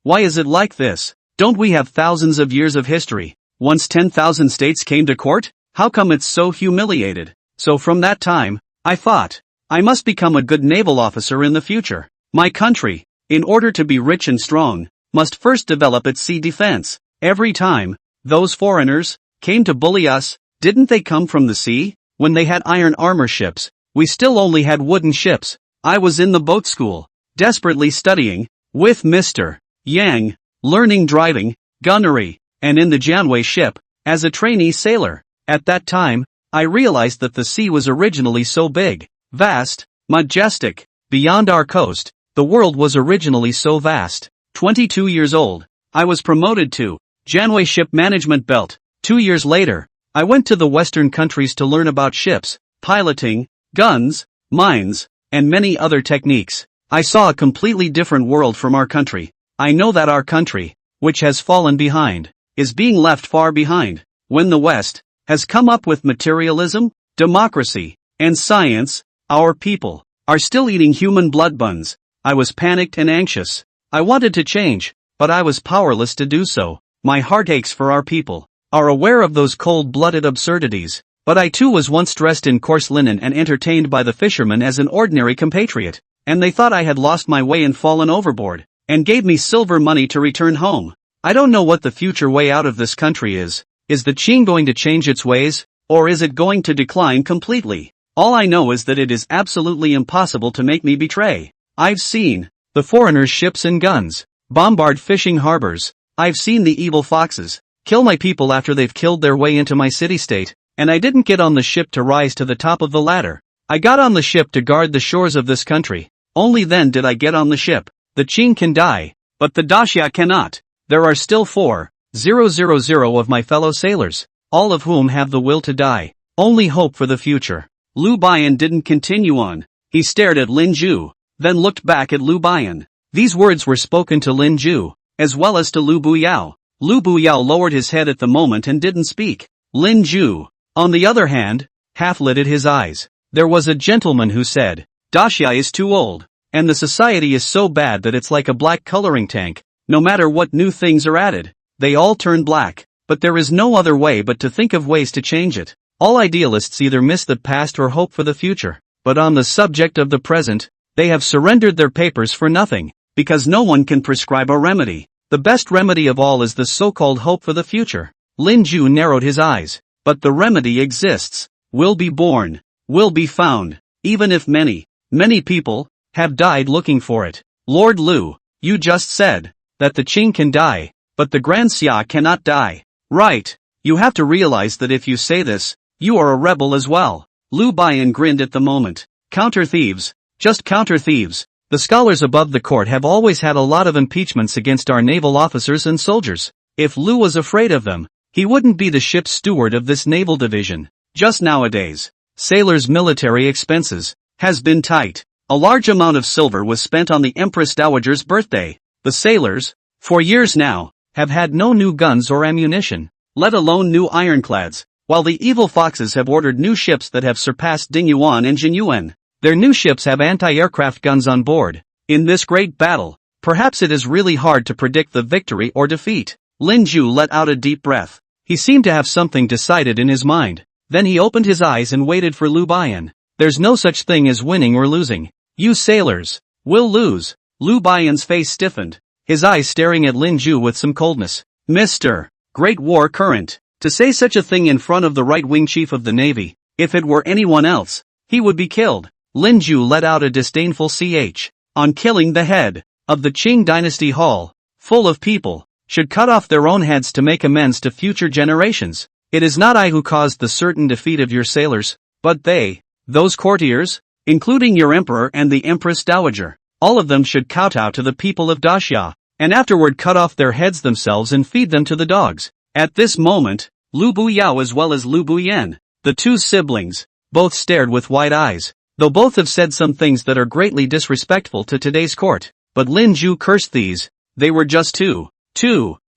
why is it like this? Don't we have thousands of years of history? Once 10,000 states came to court? How come it's so humiliated? So from that time, I thought, I must become a good naval officer in the future. My country, in order to be rich and strong, must first develop its sea defense. Every time, those foreigners came to bully us, didn't they come from the sea? When they had iron armor ships, we still only had wooden ships. I was in the boat school, desperately studying, with Mr. Yang, learning driving, gunnery, and in the Jianwei ship, as a trainee sailor. At that time, I realized that the sea was originally so big, vast, majestic. Beyond our coast, the world was originally so vast. 22 years old, I was promoted to Jianwei Ship Management Belt. 2 years later, I went to the Western countries to learn about ships, piloting, guns, mines, and many other techniques. I saw a completely different world from our country. I know that our country, which has fallen behind, is being left far behind. When the West has come up with materialism, democracy, and science, our people are still eating human blood buns. I was panicked and anxious. I wanted to change, but I was powerless to do so. My heart aches for our people, are aware of those cold-blooded absurdities. But I too was once dressed in coarse linen and entertained by the fishermen as an ordinary compatriot. and they thought I had lost my way and fallen overboard, and gave me silver money to return home. I don't know what the future way out of this country is. Is the Qing going to change its ways, or is it going to decline completely? All I know is that it is absolutely impossible to make me betray. I've seen the foreigners' ships and guns bombard fishing harbors. I've seen the evil foxes kill my people after they've killed their way into my city-state, and I didn't get on the ship to rise to the top of the ladder. I got on the ship to guard the shores of this country. Only then did I get on the ship. The Qing can die, but the Daxia cannot. There are still 4,000 of my fellow sailors, all of whom have the will to die. Only hope for the future. Lu Bian didn't continue on. He stared at Lin Ju, then looked back at Lu Bian. These words were spoken to Lin Ju, as well as to Lu Buyao. Lu Buyao lowered his head at the moment and didn't speak. Lin Ju, on the other hand, half-lidded his eyes. There was a gentleman who said, Daxia is too old, and the society is so bad that it's like a black coloring tank. No matter what new things are added, they all turn black. But there is no other way but to think of ways to change it. All idealists either miss the past or hope for the future. But on the subject of the present, they have surrendered their papers for nothing, because no one can prescribe a remedy. The best remedy of all is the so-called hope for the future. Lin Ju narrowed his eyes. But the remedy exists. Will be born. Will be found. Even if many people have died looking for it. Lord Lu, you just said that the Qing can die, but the Grand Xia cannot die. Right. You have to realize that if you say this, you are a rebel as well. Lu Bian grinned at the moment. Counter thieves. Just counter thieves. The scholars above the court have always had a lot of impeachments against our naval officers and soldiers. If Lu was afraid of them, he wouldn't be the ship's steward of this naval division. Just nowadays, sailors' military expenses has been tight. A large amount of silver was spent on the Empress Dowager's birthday. The sailors, for years now, have had no new guns or ammunition, let alone new ironclads, while the evil foxes have ordered new ships that have surpassed Dingyuan and Jinyuan. Their new ships have anti-aircraft guns on board. In this great battle, perhaps it is really hard to predict the victory or defeat. Lin Ju let out a deep breath. He seemed to have something decided in his mind. Then he opened his eyes and waited for Lu Bian. There's no such thing as winning or losing. You sailors will lose. Lu Bian's face stiffened, his eyes staring at Lin Ju with some coldness. Mr. Great War Current, to say such a thing in front of the right-wing chief of the Navy, if it were anyone else, he would be killed. Lin Ju let out a disdainful ch. On killing the head of the Qing dynasty hall, full of people, should cut off their own heads to make amends to future generations. It is not I who caused the certain defeat of your sailors, but they, those courtiers, including your emperor and the Empress Dowager. All of them should kowtow to the people of Daxia, and afterward cut off their heads themselves and feed them to the dogs. At this moment, Lu Buyao as well as Lu Buyan, the two siblings, both stared with wide eyes. Though both have said some things that are greatly disrespectful to today's court, but Lin Ju cursed these. They were just two.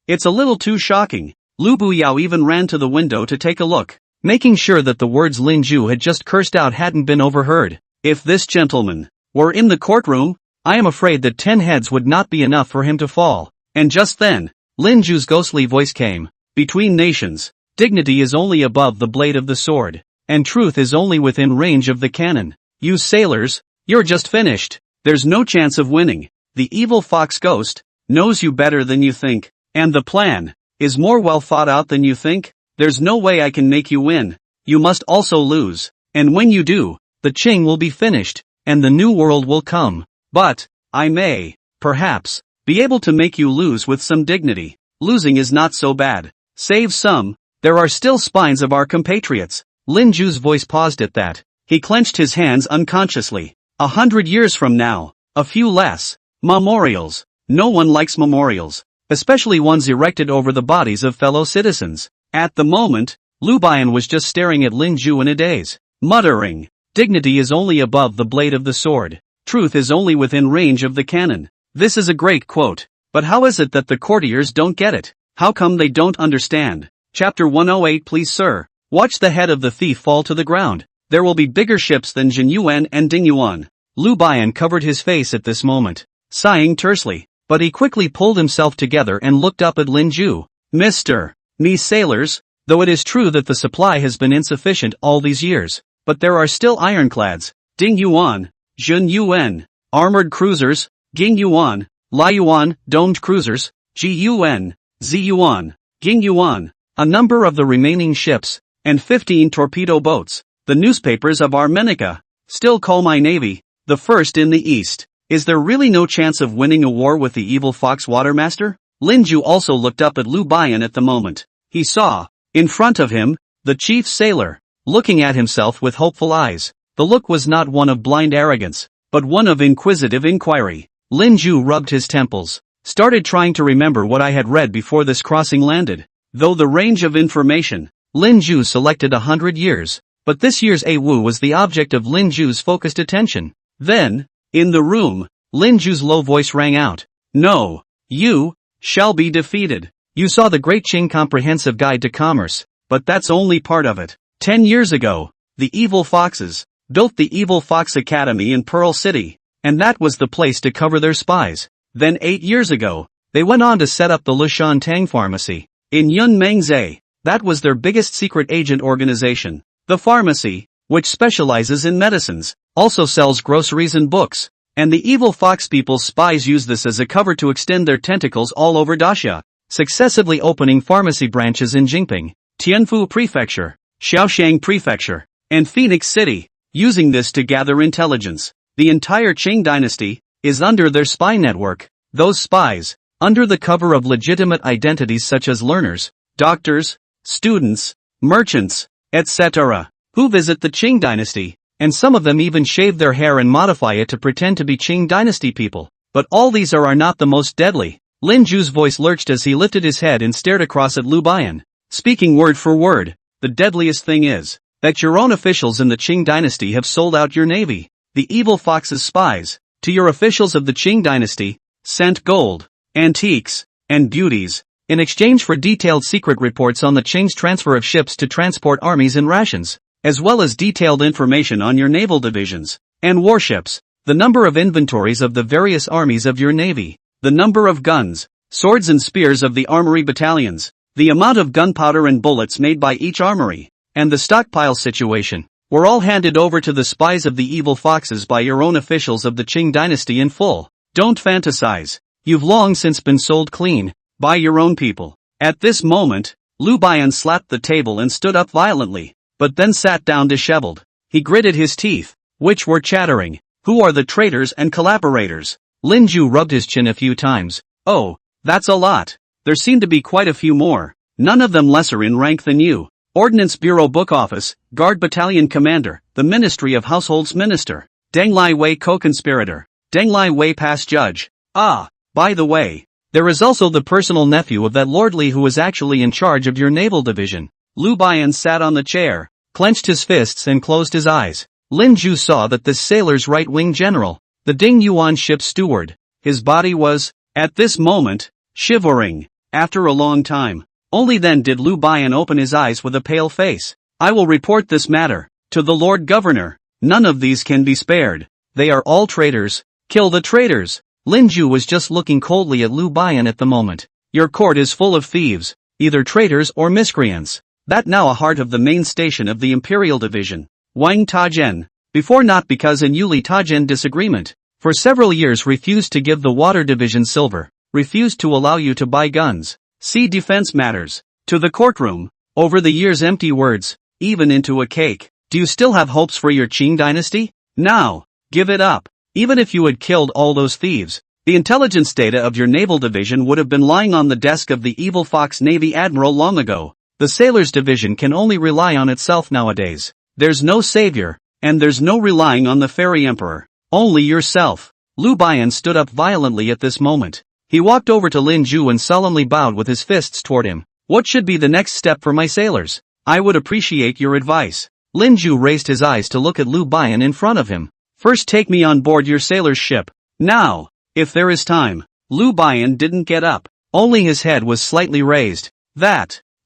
It's a little too shocking. Lu Buyao even ran to the window to take a look, making sure that the words Lin Ju had just cursed out hadn't been overheard. If this gentleman were in the courtroom, I am afraid that 10 heads would not be enough for him to fall. And just then, Lin Ju's ghostly voice came. Between nations, dignity is only above the blade of the sword, and truth is only within range of the cannon. You sailors, you're just finished. There's no chance of winning. The evil fox ghost knows you better than you think, and the plan is more well thought out than you think. There's no way I can make you win. You must also lose, and when you do, the Qing will be finished, and the new world will come. But I may, perhaps, be able to make you lose with some dignity. Losing is not so bad. Save some. There are still spines of our compatriots. Lin Ju's voice paused at that. He clenched his hands unconsciously. 100 years from now, a few less. Memorials. No one likes memorials, especially ones erected over the bodies of fellow citizens. At the moment, Lu Bian was just staring at Lin Ju in a daze, muttering, dignity is only above the blade of the sword. Truth is only within range of the cannon. This is a great quote. But how is it that the courtiers don't get it? How come they don't understand? Chapter 108. Please sir, watch the head of the thief fall to the ground. There will be bigger ships than Jinyuan and Dingyuan. Lu Bian covered his face at this moment, sighing tersely, but he quickly pulled himself together and looked up at Lin Ju. Mr. Me sailors, though it is true that the supply has been insufficient all these years, but there are still ironclads. Dingyuan, Jinyuan, armored cruisers, Jingyuan, Liuyuan, domed cruisers, Gun, Ziyuan, Jingyuan, a number of the remaining ships, and 15 torpedo boats. The newspapers of Armenica still call my navy the first in the East. Is there really no chance of winning a war with the evil fox watermaster? Linju also looked up at Lu Bian at the moment. He saw, in front of him, the chief sailor, looking at himself with hopeful eyes. The look was not one of blind arrogance, but one of inquisitive inquiry. Linju rubbed his temples, started trying to remember what I had read before this crossing landed. Though the range of information, Linju selected 100 years, but this year's Awu was the object of Linju's focused attention. Then, in the room, Linju's low voice rang out. No, you shall be defeated. You saw the Great Qing Comprehensive Guide to Commerce, but that's only part of it. 10 years ago, the evil foxes built the Evil Fox Academy in Pearl City, and that was the place to cover their spies. Then 8 years ago, they went on to set up the Lushan Tang Pharmacy in Yunmengzhe. That was their biggest secret agent organization. The pharmacy, which specializes in medicines, also sells groceries and books. And the evil fox people's spies use this as a cover to extend their tentacles all over Daxia, successively opening pharmacy branches in Jingping, Tianfu Prefecture, Shaoxiang Prefecture, and Phoenix City, using this to gather intelligence. The entire Qing dynasty is under their spy network. Those spies, under the cover of legitimate identities such as learners, doctors, students, merchants, etc., who visit the Qing dynasty, and some of them even shave their hair and modify it to pretend to be Qing dynasty people. But all these are not the most deadly. Linju's voice lurched as he lifted his head and stared across at Lu Bian, speaking word for word. The deadliest thing is that your own officials in the Qing dynasty have sold out your navy. The evil fox's spies, to your officials of the Qing dynasty, sent gold, antiques, and beauties, in exchange for detailed secret reports on the Qing's transfer of ships to transport armies and rations, as well as detailed information on your naval divisions and warships, the number of inventories of the various armies of your navy, the number of guns, swords and spears of the armory battalions, the amount of gunpowder and bullets made by each armory, and the stockpile situation, were all handed over to the spies of the evil foxes by your own officials of the Qing dynasty in full. Don't fantasize. You've long since been sold clean, by your own people. At this moment, Lu Bian slapped the table and stood up violently, but then sat down disheveled. He gritted his teeth, which were chattering. Who are the traitors and collaborators? Linju rubbed his chin a few times. Oh, that's a lot. There seem to be quite a few more, none of them lesser in rank than you. Ordnance Bureau Book Office, Guard Battalion Commander, the Ministry of Households Minister, Deng Lai Wei Co-Conspirator, Deng Lai Wei Past Judge. Ah, by the way, there is also the personal nephew of that Lord Li who is actually in charge of your naval division. Lu Bian sat on the chair, clenched his fists and closed his eyes. Linju saw that this sailor's right-wing general, the Ding Yuan ship's steward, his body was, at this moment, shivering. After a long time, only then did Lu Bian open his eyes with a pale face. I will report this matter to the Lord Governor. None of these can be spared. They are all traitors. Kill the traitors. Linju was just looking coldly at Lu Bian at the moment. Your court is full of thieves, either traitors or miscreants. That now a heart of the main station of the Imperial Division. Wang Tajian, before not because in Yuli Tajian disagreement, for several years refused to give the Water Division silver, refused to allow you to buy guns. See defense matters. To the courtroom, over the years empty words, even into a cake. Do you still have hopes for your Qing dynasty? Now, give it up. Even if you had killed all those thieves, the intelligence data of your naval division would have been lying on the desk of the evil fox Navy Admiral long ago. The sailors division can only rely on itself nowadays. There's no savior, and there's no relying on the fairy emperor. Only yourself. Lu Bian stood up violently at this moment. He walked over to Linju and solemnly bowed with his fists toward him. What should be the next step for my sailors? I would appreciate your advice. Linju raised his eyes to look at Lu Bian in front of him. First take me on board your sailor's ship. Now, if there is time. Lu Bian didn't get up. Only his head was slightly raised.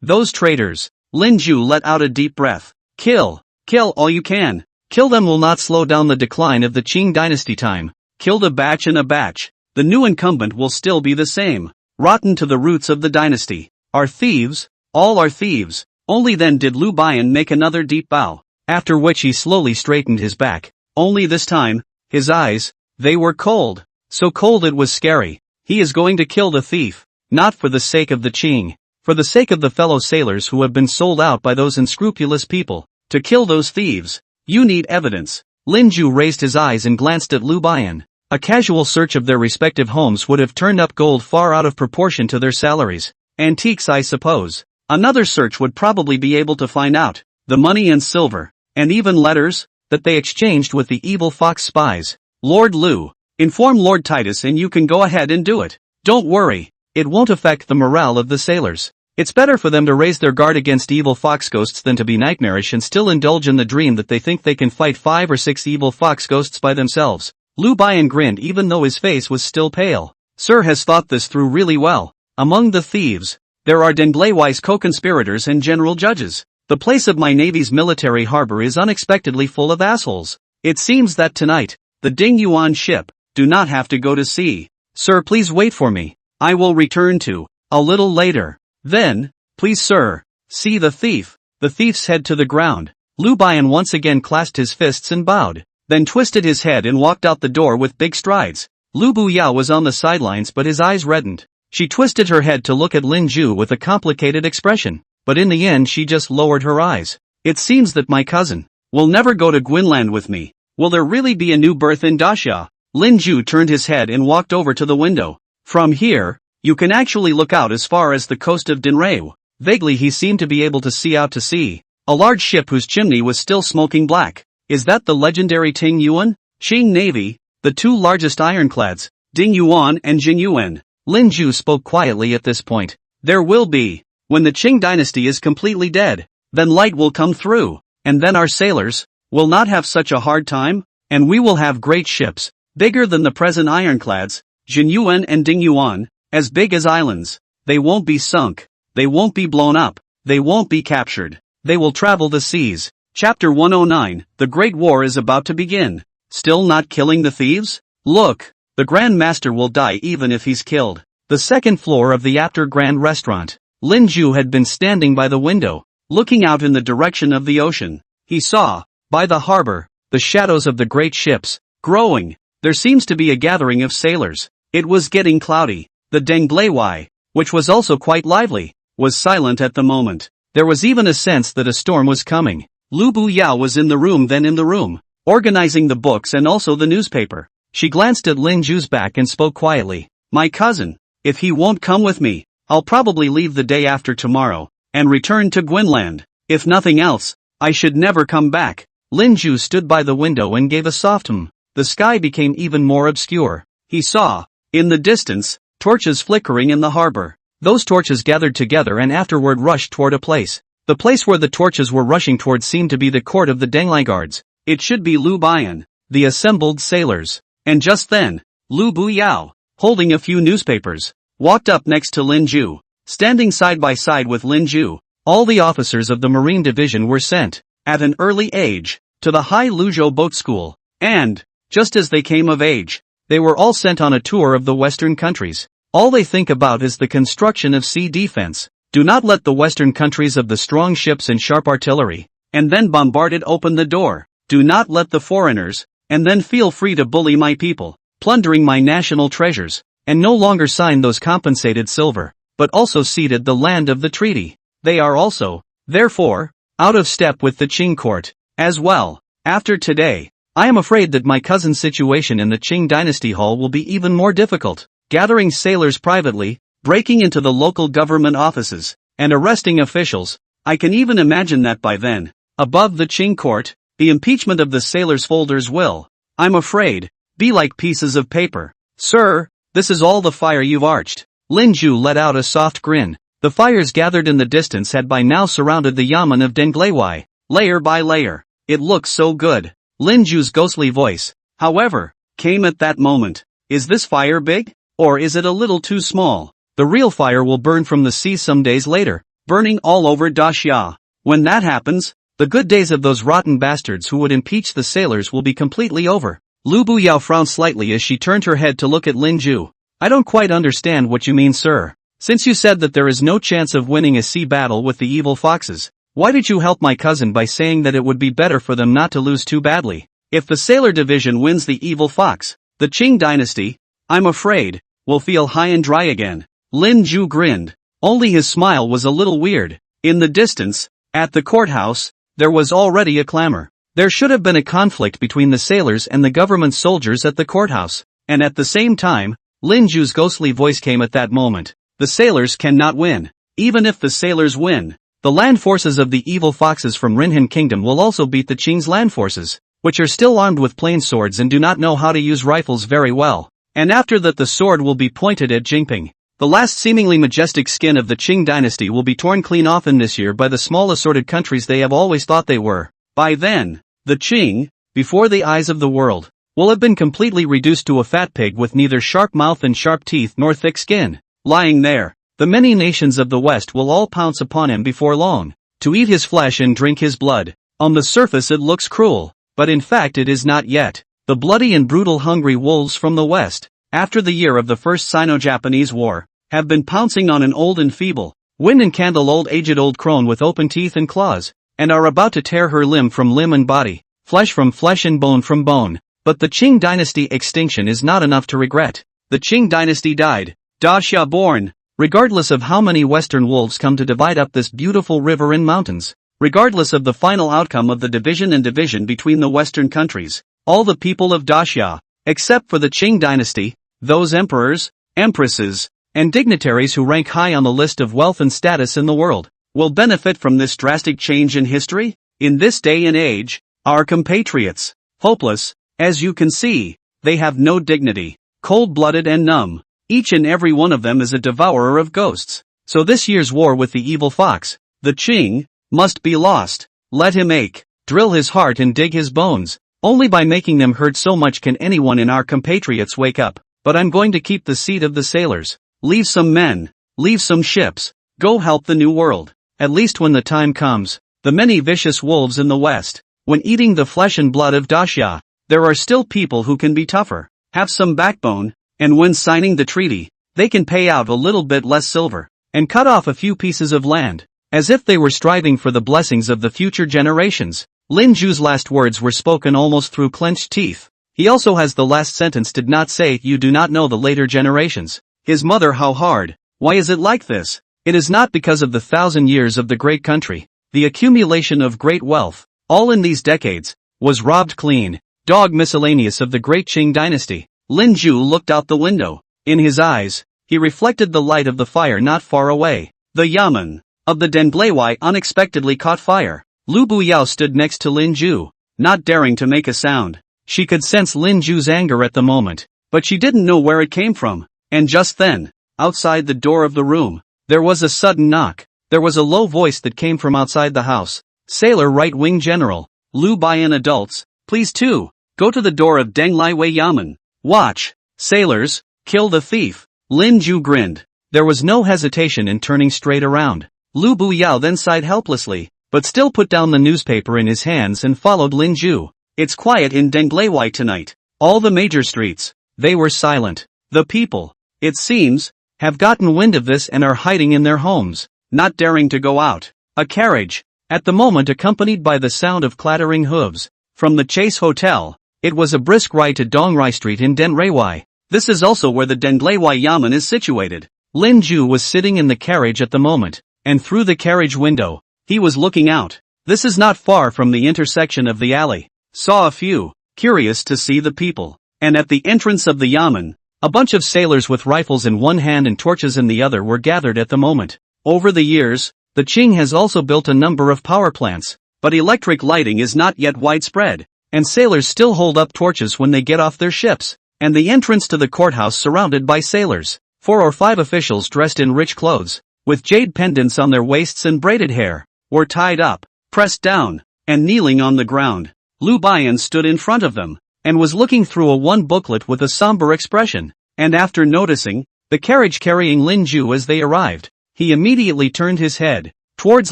Those traitors. Linju let out a deep breath. Kill all you can. Kill them will not slow down the decline of the Qing dynasty time. Killed a batch and a batch. The new incumbent will still be the same. Rotten to the roots of the dynasty. Are thieves? All are thieves. Only then did Lu Bian make another deep bow, after which he slowly straightened his back. Only this time, his eyes, They were cold. So cold it was scary. He is going to kill the thief. Not for the sake of the Qing. For the sake of the fellow sailors who have been sold out by those unscrupulous people. To kill those thieves. You need evidence. Lin Ju raised his eyes and glanced at Lu Bian. A casual search of their respective homes would have turned up gold far out of proportion to their salaries. Antiques, I suppose. Another search would probably be able to find out. The money and silver. And even letters that they exchanged with the evil fox spies. Lord Lu. Inform Lord Titus and you can go ahead and do it. Don't worry. It won't affect the morale of the sailors. It's better for them to raise their guard against evil fox ghosts than to be nightmarish and still indulge in the dream that they think they can fight 5 or 6 evil fox ghosts by themselves. Lu Bian grinned even though his face was still pale. Sir has thought this through really well. Among the thieves, there are Denglaiwai's co-conspirators and general judges. The place of my navy's military harbor is unexpectedly full of assholes. It seems that tonight, the Ding Yuan ship, do not have to go to sea. Sir, please wait for me. I will return to, a little later. Then, please sir, see the thief. The thief's head to the ground. Lu Bian once again clasped his fists and bowed, then twisted his head and walked out the door with big strides. Lu Buyao was on the sidelines but his eyes reddened. She twisted her head to look at Lin Ju with a complicated expression, but in the end she just lowered her eyes. It seems that my cousin will never go to Gwynland with me. Will there really be a new birth in Daxia? Lin Ju turned his head and walked over to the window. From here, you can actually look out as far as the coast of Dinreu. Vaguely he seemed to be able to see out to sea. A large ship whose chimney was still smoking black. Is that the legendary Ting Yuan? Qing Navy, the 2 largest ironclads, Ding Yuan and Jing Yuan. Lin Ju spoke quietly at this point. There will be. When the Qing dynasty is completely dead, then light will come through, and then our sailors will not have such a hard time, and we will have great ships, bigger than the present ironclads, Jin Yuan and Ding Yuan, as big as islands. They won't be sunk, they won't be blown up, they won't be captured, they will travel the seas. Chapter 109, The Great War is about to begin. Still not killing the thieves? Look, the Grand Master will die even if he's killed. The second floor of the Apter Grand Restaurant. Lin Ju had been standing by the window, looking out in the direction of the ocean. He saw, by the harbor, the shadows of the great ships, growing. There seems to be a gathering of sailors. It was getting cloudy. The Denglaiwai, which was also quite lively, was silent at the moment. There was even a sense that a storm was coming. Lu Buyao was in the room, organizing the books and also the newspaper. She glanced at Lin Ju's back and spoke quietly. My cousin, if he won't come with me, I'll probably leave the day after tomorrow, and return to Gwynland. If nothing else, I should never come back. Lin Ju stood by the window and gave a soft hum. The sky became even more obscure. He saw, in the distance, torches flickering in the harbor. Those torches gathered together and afterward rushed toward a place. The place where the torches were rushing toward seemed to be the court of the Denglai guards. It should be Lu Bian, the assembled sailors. And just then, Lu Buyao, holding a few newspapers, walked up next to Lin Ju. Standing side by side with Lin Ju, all the officers of the Marine Division were sent, at an early age, to the Hai Luzhou boat school. And, just as they came of age, they were all sent on a tour of the Western countries. All they think about is the construction of sea defense. Do not let the Western countries of the strong ships and sharp artillery, and then bombard it open the door. Do not let the foreigners, and then feel free to bully my people, plundering my national treasures, and no longer sign those compensated silver, but also ceded the land of the treaty. They are also, therefore, out of step with the Qing court, as well. After today, I am afraid that my cousin's situation in the Qing dynasty hall will be even more difficult. Gathering sailors privately, breaking into the local government offices, and arresting officials. I can even imagine that by then, above the Qing court, the impeachment of the sailors' folders will, I'm afraid, be like pieces of paper. Sir, this is all the fire you've arched. Lin Ju let out a soft grin. The fires gathered in the distance had by now surrounded the yamen of Denglaiwai, layer by layer. It looks so good. Lin Ju's ghostly voice, however, came at that moment. Is this fire big? Or is it a little too small? The real fire will burn from the sea some days later, burning all over Daxia. When that happens, the good days of those rotten bastards who would impeach the sailors will be completely over. Lu Buyao frowned slightly as she turned her head to look at Lin Ju. I don't quite understand what you mean, sir. Since you said that there is no chance of winning a sea battle with the evil foxes, why did you help my cousin by saying that it would be better for them not to lose too badly? If the sailor division wins the evil fox, The Qing dynasty, I'm afraid, will feel high and dry again. Lin Ju grinned. Only his smile was a little weird. In the distance, at the courthouse, there was already a clamor. There should have been a conflict between the sailors and the government soldiers at the courthouse, and at the same time, Lin Ju's ghostly voice came at that moment. The sailors cannot win. Even if the sailors win, the land forces of the evil foxes from Rinhan Kingdom will also beat the Qing's land forces, which are still armed with plain swords and do not know how to use rifles very well. And after that the sword will be pointed at Jingping. The last seemingly majestic skin of the Qing dynasty will be torn clean off in this year by the small assorted countries they have always thought they were. By then, the Qing, before the eyes of the world, will have been completely reduced to a fat pig with neither sharp mouth and sharp teeth nor thick skin. Lying there, the many nations of the West will all pounce upon him before long, to eat his flesh and drink his blood. On the surface it looks cruel, but in fact it is not yet. The bloody and brutal hungry wolves from the West, after the year of the First Sino-Japanese War, have been pouncing on an old and feeble, wind and candle old aged old crone with open teeth and claws, and are about to tear her limb from limb and body, flesh from flesh and bone from bone. But the Qing dynasty extinction is not enough to regret. The Qing dynasty died, Daxia born, regardless of how many western wolves come to divide up this beautiful river and mountains, regardless of the final outcome of the division between the western countries, all the people of Daxia, except for the Qing dynasty, those emperors, empresses, and dignitaries who rank high on the list of wealth and status in the world, will benefit from this drastic change in history. In this day and age, our compatriots, hopeless, as you can see, they have no dignity, cold-blooded and numb. Each and every one of them is a devourer of ghosts. So this year's war with the evil fox, the Qing, must be lost. Let him ache, drill his heart and dig his bones. Only by making them hurt so much can anyone in our compatriots wake up. But I'm going to keep the seat of the sailors. Leave some men, leave some ships, go help the new world. At least when the time comes, the many vicious wolves in the West, when eating the flesh and blood of Daxia, there are still people who can be tougher, have some backbone, and when signing the treaty, they can pay out a little bit less silver, and cut off a few pieces of land, as if they were striving for the blessings of the future generations. Lin Ju's last words were spoken almost through clenched teeth. He also has the last sentence did not say you do not know the later generations. His mother how hard, why is it like this? It is not because of the 1,000 years of the great country, the accumulation of great wealth, all in these decades, was robbed clean, dog miscellaneous of the great Qing dynasty. Lin Ju looked out the window. In his eyes, he reflected the light of the fire not far away. The yamen of the Denblaiwai unexpectedly caught fire. Lu Buyao stood next to Lin Ju, not daring to make a sound. She could sense Lin Ju's anger at the moment, but she didn't know where it came from. And just then, outside the door of the room, there was a sudden knock. There was a low voice that came from outside the house. Sailor Right-Wing General, Lu Baiyan adults, please too, go to the door of Deng Lai Wei Yamen. Watch, sailors, kill the thief. Lin Ju grinned. There was no hesitation in turning straight around. Lu Buyao then sighed helplessly, but still put down the newspaper in his hands and followed Lin Ju. It's quiet in Denglaiwai tonight. All the major streets, they were silent. The people, it seems, have gotten wind of this and are hiding in their homes, not daring to go out. A carriage, at the moment accompanied by the sound of clattering hooves, from the Chase Hotel. It was a brisk ride to Dongrai Street in Denglaiwai. This is also where the Denglaiwai Yamen is situated. Lin Ju was sitting in the carriage at the moment, and through the carriage window, he was looking out. This is not far from the intersection of the alley. Saw a few, curious to see the people, and at the entrance of the Yamen, a bunch of sailors with rifles in one hand and torches in the other were gathered at the moment. Over the years, the Qing has also built a number of power plants, but electric lighting is not yet widespread, and sailors still hold up torches when they get off their ships, and the entrance to the courthouse surrounded by sailors, 4 or 5 officials dressed in rich clothes, with jade pendants on their waists and braided hair, were tied up, pressed down, and kneeling on the ground. Lu Baiyan stood in front of them, and was looking through a one booklet with a somber expression, and after noticing the carriage carrying Lin Ju as they arrived, he immediately turned his head towards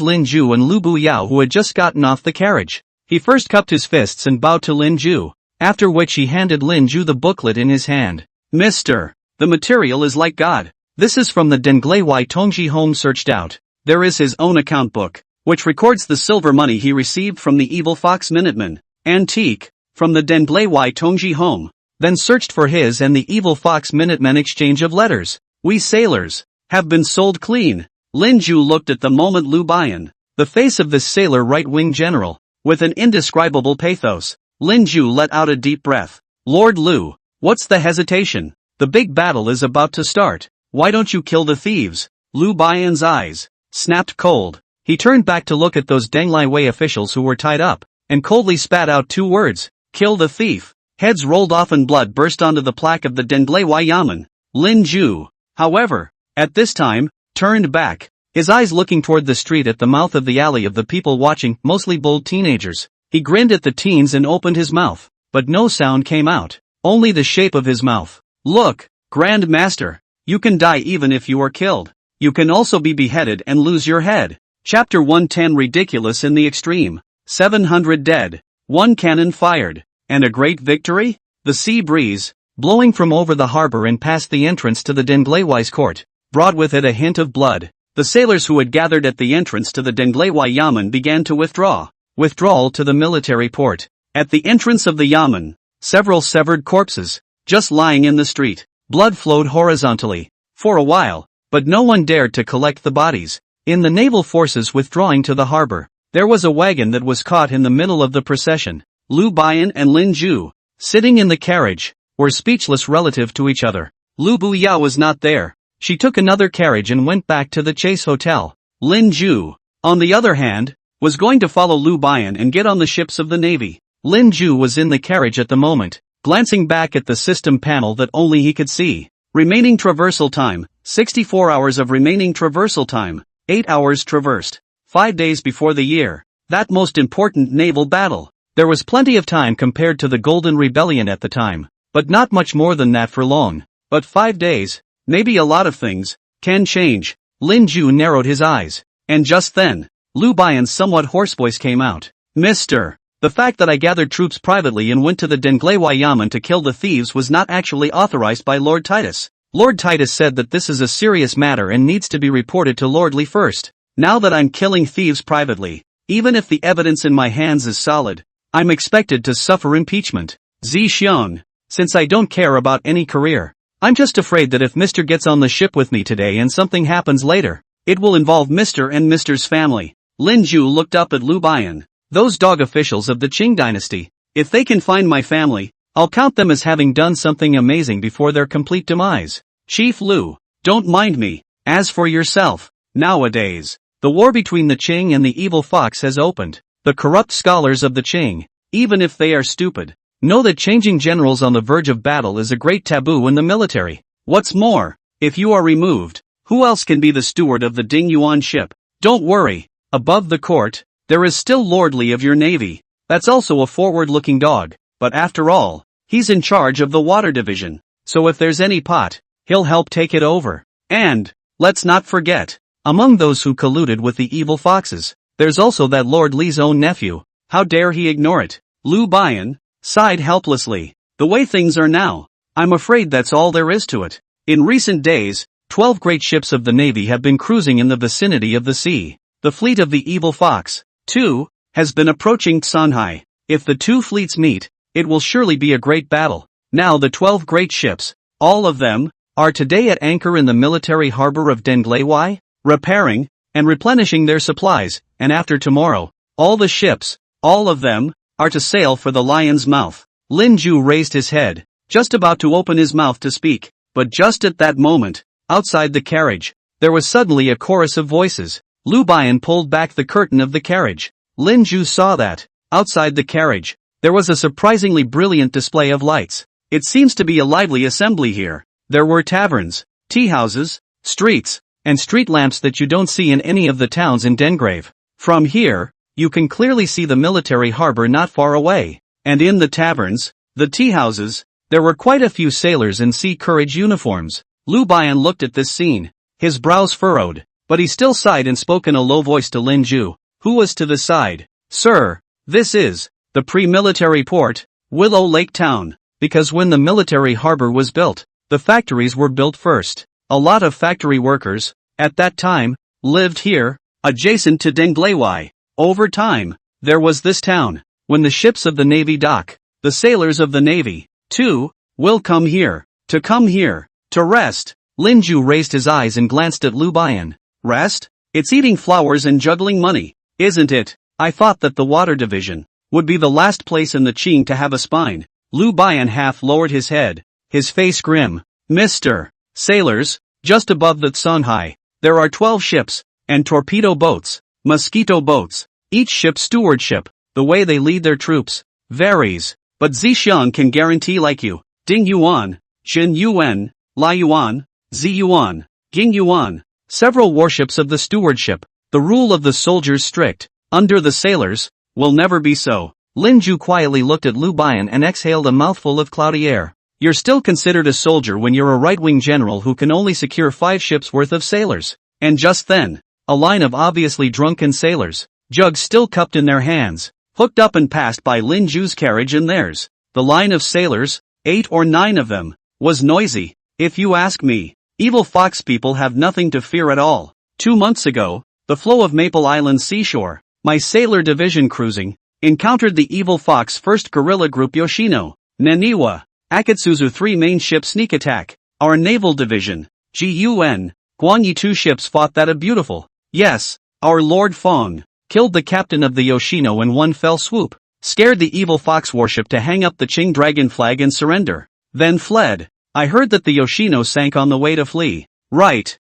Lin Ju and Lu Buyao who had just gotten off the carriage. He first cupped his fists and bowed to Lin Ju, after which he handed Lin Ju the booklet in his hand. Mister, the material is like God. This is from the Denglaiwai Tongji home searched out. There is his own account book, which records the silver money he received from the evil fox Minutemen. Antique, from the Denglaiwai Tongji home. then searched for his and the evil fox Minutemen exchange of letters. We sailors have been sold clean. Lin Ju looked at the moment Lu Bian, the face of this sailor right-wing general, with an indescribable pathos. Lin Ju let out a deep breath. Lord Lu, what's the hesitation? The big battle is about to start. Why don't you kill the thieves? Lu Bian's eyes snapped cold. He turned back to look at those Denglai Wei officials who were tied up, and coldly spat out 2 words. Kill the thief. Heads rolled off and blood burst onto the plaque of the Denglai Wei Yamen. Lin Ju, however, at this time, turned back, his eyes looking toward the street at the mouth of the alley of the people watching, mostly bold teenagers. He grinned at the teens and opened his mouth, but no sound came out, only the shape of his mouth. Look, Grand Master, you can die even if you are killed. You can also be beheaded and lose your head. Chapter 110 Ridiculous in the extreme. 700 dead, 1 cannon fired, and a great victory? The sea breeze, blowing from over the harbor and past the entrance to the Denglaiwai's court, brought with it a hint of blood. The sailors who had gathered at the entrance to the Denglaiwai Yamen began to withdraw. Withdrawal to the military port. At the entrance of the Yamen, several severed corpses, just lying in the street. Blood flowed horizontally, for a while, but no one dared to collect the bodies. In the naval forces withdrawing to the harbor, there was a wagon that was caught in the middle of the procession. Lu Bian and Lin Ju, sitting in the carriage, were speechless relative to each other. Lu Buyao was not there. She took another carriage and went back to the Chase Hotel. Lin Ju, on the other hand, was going to follow Lu Bian and get on the ships of the Navy. Lin Ju was in the carriage at the moment, glancing back at the system panel that only he could see. Remaining traversal time, 64 hours of remaining traversal time, 8 hours traversed, 5 days before the year. That most important naval battle. There was plenty of time compared to the Golden Rebellion at the time, but not much more than that for long. But 5 days, maybe a lot of things, can change. Lin Ju narrowed his eyes, and just then, Lu Bian's somewhat hoarse voice came out. Mr. The fact that I gathered troops privately and went to the Denglaiwai Yamen to kill the thieves was not actually authorized by Lord Titus. Lord Titus said that this is a serious matter and needs to be reported to Lord Li first. Now that I'm killing thieves privately, even if the evidence in my hands is solid, I'm expected to suffer impeachment. Zi Xiong, since I don't care about any career, I'm just afraid that if Mr. gets on the ship with me today and something happens later, it will involve Mr. and Mr.'s family. Lin Ju looked up at Lu Bian. Those dog officials of the Qing dynasty, if they can find my family, I'll count them as having done something amazing before their complete demise. Chief Lu, don't mind me. As for yourself, nowadays, the war between the Qing and the evil fox has opened. The corrupt scholars of the Qing, even if they are stupid, know that changing generals on the verge of battle is a great taboo in the military. What's more, if you are removed, who else can be the steward of the Ding Yuan ship? Don't worry, above the court, there is still Lord Li of your navy. That's also a forward-looking dog, but after all, he's in charge of the water division, so if there's any pot, he'll help take it over. And, let's not forget, among those who colluded with the evil foxes, there's also that Lord Li's own nephew. How dare he ignore it? Lu Bian sighed helplessly. The way things are now, I'm afraid that's all there is to it. In recent days, 12 great ships of the Navy have been cruising in the vicinity of the sea. The fleet of the evil fox, too, has been approaching Sanhai. If the two fleets meet, it will surely be a great battle. Now the 12 great ships, all of them, are today at anchor in the military harbor of Denglaiwai, repairing and replenishing their supplies, and after tomorrow, all the ships, all of them, are to sail for the Lion's Mouth. Lin Ju raised his head, just about to open his mouth to speak, but just at that moment, outside the carriage, there was suddenly a chorus of voices. Lu Bian pulled back the curtain of the carriage. Lin Ju saw that, outside the carriage, there was a surprisingly brilliant display of lights. It seems to be a lively assembly here. There were taverns, tea houses, streets, and street lamps that you don't see in any of the towns in Dengrave. From here, you can clearly see the military harbor not far away. And in the taverns, the tea houses, there were quite a few sailors in sea courage uniforms. Lu Bian looked at this scene, his brows furrowed, but he still sighed and spoke in a low voice to Lin Ju, who was to the side. Sir, this is the pre-military port, Willow Lake Town, because when the military harbor was built, the factories were built first. A lot of factory workers, at that time, lived here, adjacent to Denglaiwai. Over time, there was this town. When the ships of the Navy dock, the sailors of the Navy, too, will come here, to rest. Lin Ju raised his eyes and glanced at Lu Bian. Rest? It's eating flowers and juggling money, isn't it? I thought that the water division would be the last place in the Qing to have a spine. Lu Bian half lowered his head, his face grim. Mr. Sailors, just above the Songhai, there are 12 ships, and torpedo boats, mosquito boats, each ship's stewardship, the way they lead their troops, varies, but Zixiang can guarantee like you, Ding Yuan, Jin Yuan, Lai Yuan, Zi Yuan, Ging Yuan, several warships of the stewardship, the rule of the soldiers strict, under the sailors, will never be so. Lin Ju quietly looked at Lu Bian and exhaled a mouthful of cloudy air. You're still considered a soldier when you're a right-wing general who can only secure 5 ships worth of sailors. And just then, a line of obviously drunken sailors, jugs still cupped in their hands, hooked up and passed by Lin Ju's carriage and theirs. The line of sailors, 8 or 9 of them, was noisy. If you ask me, evil fox people have nothing to fear at all. 2 months ago, the flow of Maple Island seashore, my sailor division cruising, encountered the evil fox 1st Guerrilla Group Yoshino, Naniwa, Akatsuzu 3 main ship sneak attack. Our naval division, GUN, Guanyi 2 ships fought that a beautiful. Yes, our Lord Fong killed the captain of the Yoshino in one fell swoop, scared the evil fox warship to hang up the Qing dragon flag and surrender, then fled. I heard that the Yoshino sank on the way to flee. Right.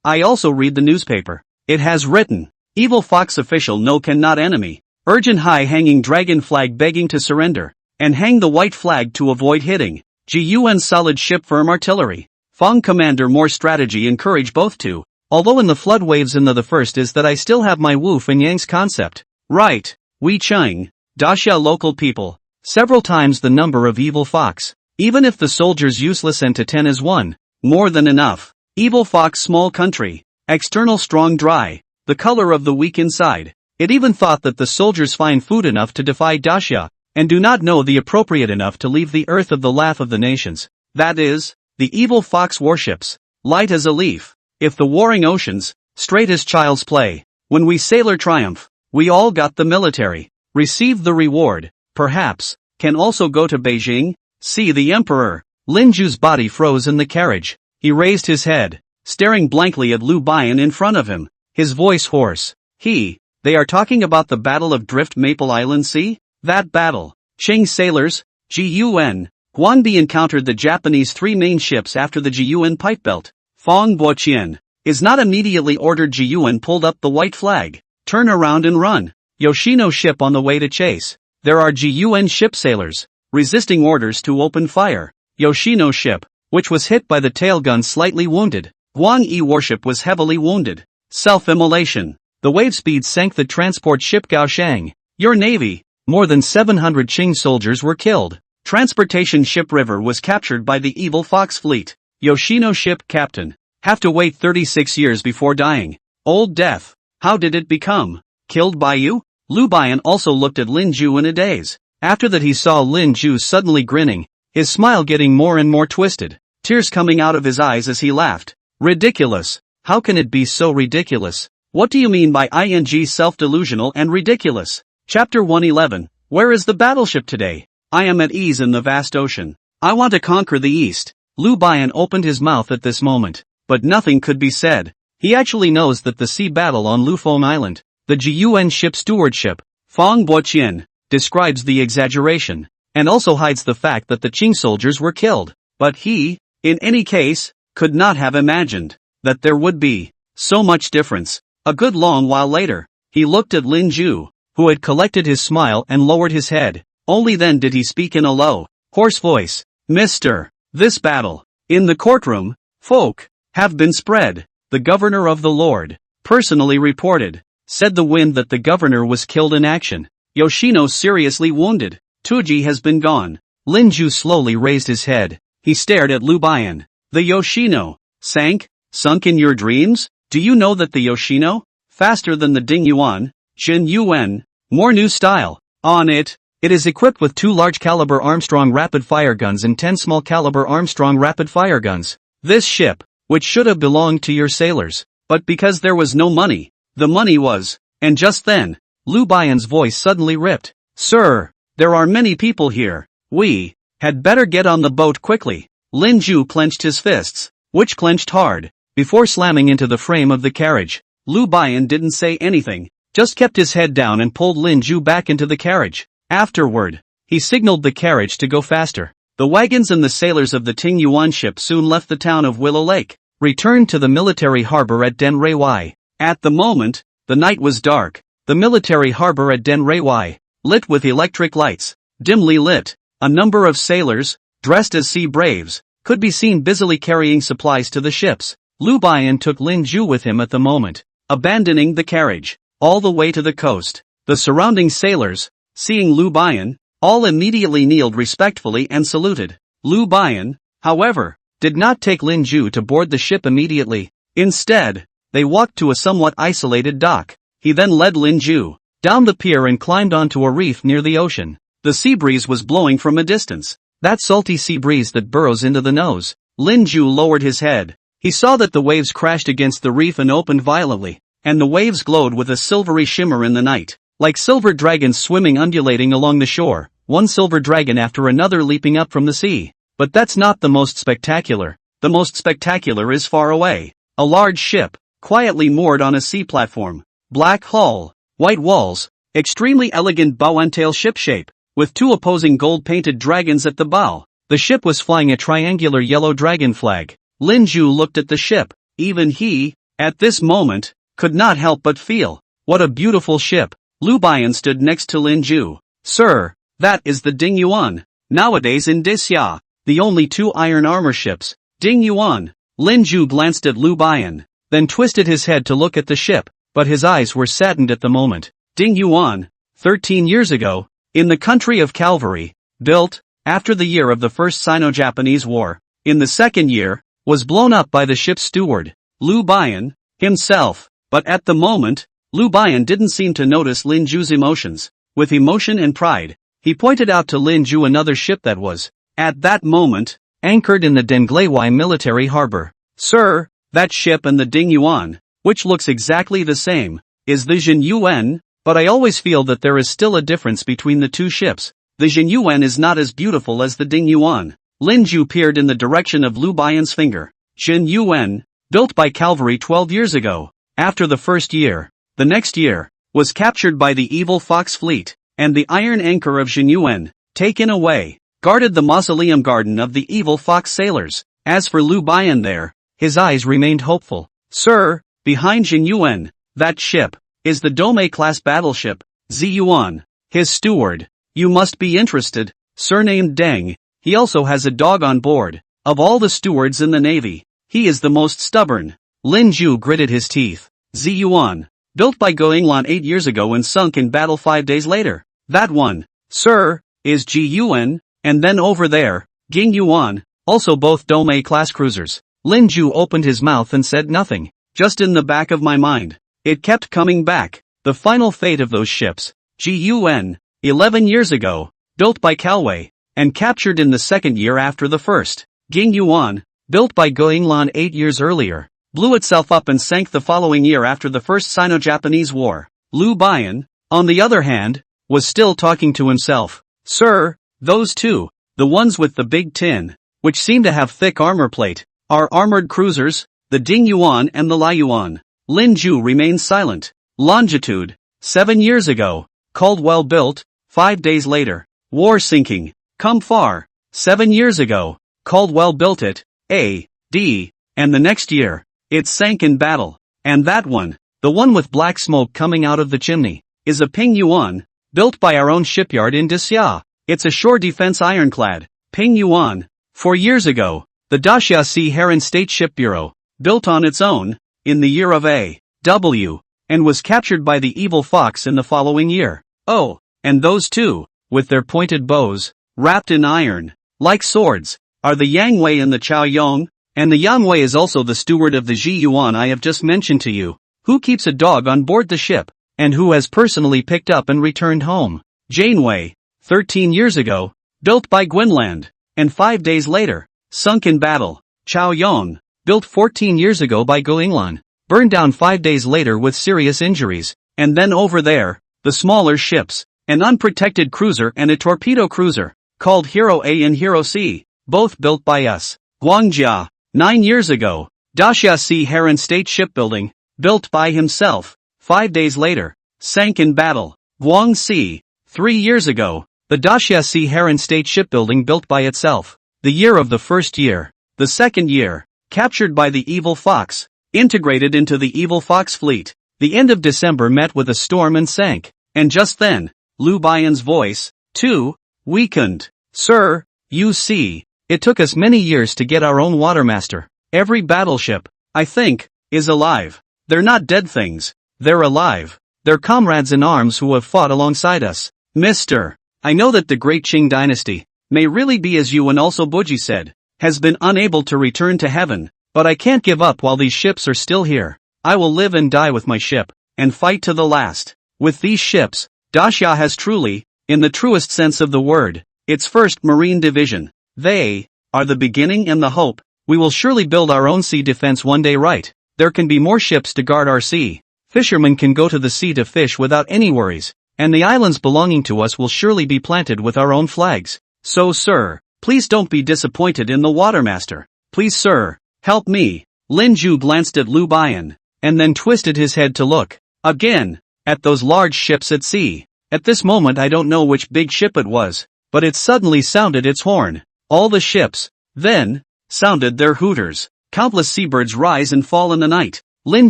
I also read the newspaper. It has written, evil fox official no cannot enemy, urgent high hanging dragon flag begging to surrender, and hang the white flag to avoid hitting. GUN solid ship firm artillery. Fong commander more strategy encourage both to. Although in the flood waves in the first is that I still have my Wu Fin Yang's concept. Right. Wei Cheng, Daxia local people. Several times the number of evil fox. Even if the soldiers useless and to 10 is 1. More than enough. Evil fox small country. External strong dry. The color of the weak inside. It even thought that the soldiers find food enough to defy Daxia, and do not know the appropriate enough to leave the earth of the laugh of the nations. That is, the evil fox warships. Light as a leaf. If the warring oceans, straight as child's play. When we sailor triumph, we all got the military. Receive the reward, perhaps, can also go to Beijing, see the emperor. Lin Ju's body froze in the carriage. He raised his head, staring blankly at Lu Bian in front of him, his voice hoarse. They are talking about the Battle of Drift Maple Island Sea? That battle. Qing sailors, GUN, Guanbi encountered the Japanese 3 main ships after the GUN pipe belt. Fong Boqian is not immediately ordered GUN pulled up the white flag, turn around and run. Yoshino ship on the way to chase. There are GUN ship sailors, resisting orders to open fire. Yoshino ship, which was hit by the tail gun slightly wounded. Guangyi warship was heavily wounded. Self-immolation. The wave speed sank the transport ship Gaoshang. Your navy. More than 700 Qing soldiers were killed. Transportation ship River was captured by the evil fox fleet. Yoshino ship captain. Have to wait 36 years before dying. Old death. How did it become? Killed by you? Lu Bian also looked at Lin Ju in a daze. After that he saw Lin Ju suddenly grinning, his smile getting more and more twisted, tears coming out of his eyes as he laughed. Ridiculous. How can it be so ridiculous? What do you mean by ing self-delusional and ridiculous? Chapter 111. Where is the battleship today? I am at ease in the vast ocean. I want to conquer the east. Lu Bian opened his mouth at this moment, but nothing could be said. He actually knows that the sea battle on Lufeng Island, the GUN ship stewardship, Fong Boqian, describes the exaggeration, and also hides the fact that the Qing soldiers were killed. But he, in any case, could not have imagined that there would be so much difference. A good long while later, he looked at Lin Ju, who had collected his smile and lowered his head. Only then did he speak in a low, hoarse voice. Mr. This battle, in the courtroom, folk, have been spread. The governor of the Lord, personally reported, said the wind that the governor was killed in action. Yoshino seriously wounded. Tuji has been gone. Lin Ju slowly raised his head. He stared at Lu Bian. The Yoshino, sunk in your dreams? Do you know that the Yoshino, faster than the Ding Yuan, Jin Yuan, more new style, on it? It is equipped with 2 large-caliber Armstrong rapid-fire guns and 10 small-caliber Armstrong rapid-fire guns. This ship, which should have belonged to your sailors, but because there was no money, the money was, and just then, Lu Bian's voice suddenly ripped. Sir, there are many people here. We, Had better get on the boat quickly. Lin Ju clenched his fists, which clenched hard, before slamming into the frame of the carriage. Lu Bian didn't say anything, just kept his head down and pulled Lin Ju back into the carriage. Afterward, he signaled the carriage to go faster. The wagons and the sailors of the Ting Yuan ship soon left the town of Willow Lake, returned to the military harbor at Den Rui Wai. At the moment, the night was dark. The military harbor at Den Rui Wai, lit with electric lights, dimly lit. A number of sailors, dressed as sea braves, could be seen busily carrying supplies to the ships. Lu Bian took Lin Ju with him at the moment, abandoning the carriage, all the way to the coast. The surrounding sailors, seeing Lu Bian, all immediately kneeled respectfully and saluted. Lu Bian, however, did not take Lin Ju to board the ship immediately. Instead, they walked to a somewhat isolated dock. He then led Lin Ju down the pier and climbed onto a reef near the ocean. The sea breeze was blowing from a distance, that salty sea breeze that burrows into the nose. Lin Ju lowered his head. He saw that the waves crashed against the reef and opened violently, and the waves glowed with a silvery shimmer in the night, like silver dragons swimming undulating along the shore, one silver dragon after another leaping up from the sea. But that's not the most spectacular. The most spectacular is far away. A large ship, quietly moored on a sea platform. Black hull, white walls, extremely elegant bow and tail ship shape, with two opposing gold-painted dragons at the bow. The ship was flying a triangular yellow dragon flag. Lin Ju looked at the ship. Even he, at this moment, could not help but feel, what a beautiful ship. Lu Bian stood next to Lin Ju. Sir, that is the Ding Yuan. Nowadays in Disya, the only two iron armor ships, Ding Yuan. Lin Ju glanced at Lu Bian, then twisted his head to look at the ship, but his eyes were saddened at the moment. Ding Yuan, 13 years ago, in the country of Calvary, built, after the year of the First Sino-Japanese War, in the second year, was blown up by the ship's steward, Lu Bian, himself. But at the moment, Lu Bian didn't seem to notice Lin Ju's emotions. With emotion and pride, he pointed out to Lin Ju another ship that was, at that moment, anchored in the Denglewai military harbor. Sir, that ship and the Ding Yuan, which looks exactly the same, is the Jin Yuan, but I always feel that there is still a difference between the two ships. The Jin Yuan is not as beautiful as the Ding Yuan. Lin Ju peered in the direction of Lu Bian's finger. Jin Yuan, built by Calvary 12 years ago. After the first year, the next year, was captured by the evil Fox fleet, and the iron anchor of Jin Yuan, taken away, guarded the mausoleum garden of the evil Fox sailors. As for Lu Bian there, his eyes remained hopeful. Sir, behind Jin Yuan, that ship, is the Dome-class battleship, Ziyuan. His steward, you must be interested, surnamed Deng. He also has a dog on board. Of all the stewards in the navy, he is the most stubborn. Lin Ju gritted his teeth. Ziyuan, built by Goenglan 8 years ago and sunk in battle 5 days later. That one, sir, is Ji Yuan, and then over there, Ging Yuan, also both Dome-class cruisers. Lin Ju opened his mouth and said nothing. Just in the back of my mind, it kept coming back. The final fate of those ships, Ji Yuan, 11 years ago, built by Calway, and captured in the second year after the first. Ging Yuan, built by Goenglan 8 years earlier, blew itself up and sank the following year after the First Sino-Japanese War. Lu Bian, on the other hand, was still talking to himself. Sir, those two, the ones with the big tin, which seem to have thick armor plate, are armored cruisers, the Ding Yuan and the Lai Yuan. Lin Ju remained silent. Longitude, 7 years ago, Caldwell built, 5 days later. War sinking, come far, 7 years ago, Caldwell built it, A.D., and the next year, it sank in battle. And that one, the one with black smoke coming out of the chimney, is a Ping Yuan, built by our own shipyard in Disya. It's a shore defense ironclad, Ping Yuan. 4 years ago, the Daxia Sea Heron State Ship Bureau, built on its own, in the year of A.W., and was captured by the evil Fox in the following year. Oh, and those two, with their pointed bows, wrapped in iron, like swords, are the Yang Wei and the Chao Yong, and the Yang Wei is also the steward of the Ji Yuan I have just mentioned to you, who keeps a dog on board the ship, and who has personally picked up and returned home. Janeway, 13 years ago, built by Gwynland, and 5 days later, sunk in battle. Chao Yong, built 14 years ago by Goenglan, burned down 5 days later with serious injuries. And then over there, the smaller ships, an unprotected cruiser and a torpedo cruiser, called Hero A and Hero C, both built by us. Guangjia, 9 years ago. Daxia C. Heron State Shipbuilding, built by himself. 5 days later, sank in battle. Guangxi, 3 years ago. The Daxia C. Heron State Shipbuilding built by itself. The year of the first year. The second year, captured by the Evil Fox, integrated into the Evil Fox fleet. The end of December met with a storm and sank. And just then, Liu Bian's voice, too, weakened. Sir, you see, it took us many years to get our own watermaster. Every battleship, I think, is alive. They're not dead things. They're alive. They're comrades in arms who have fought alongside us. Mr. I know that the great Qing dynasty may really be as you and also Buji said, has been unable to return to heaven, but I can't give up while these ships are still here. I will live and die with my ship, and fight to the last. With these ships, Daxia has truly, in the truest sense of the word, its first Marine Division. They are the beginning and the hope. We will surely build our own sea defense one day, right? There can be more ships to guard our sea. Fishermen can go to the sea to fish without any worries, and the islands belonging to us will surely be planted with our own flags. So sir, please don't be disappointed in the watermaster. Please sir, help me. Lin Ju glanced at Liu Bian, and then twisted his head to look, again, at those large ships at sea. At this moment I don't know which big ship it was, but it suddenly sounded its horn. All the ships, then, sounded their hooters. Countless seabirds rise and fall in the night. Lin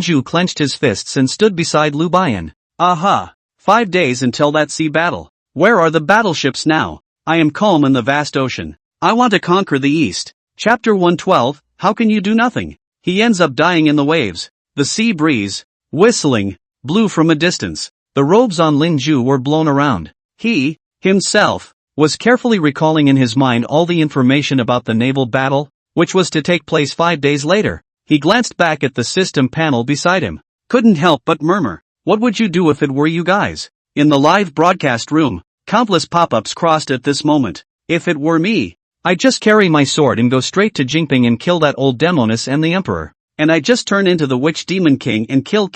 Ju clenched his fists and stood beside Liu Bian. Aha! 5 days until that sea battle. Where are the battleships now? I am calm in the vast ocean. I want to conquer the east. Chapter 112, How can you do nothing? He ends up dying in the waves. The sea breeze, whistling, blew from a distance. The robes on Lin Ju were blown around. He, himself, was carefully recalling in his mind all the information about the naval battle, which was to take place 5 days later. He glanced back at the system panel beside him. Couldn't help but murmur, what would you do if it were you guys? In the live broadcast room, countless pop-ups crossed at this moment. If it were me, I'd just carry my sword and go straight to Jingping and kill that old Demoness and the Emperor. And I'd just turn into the Witch Demon King and kill.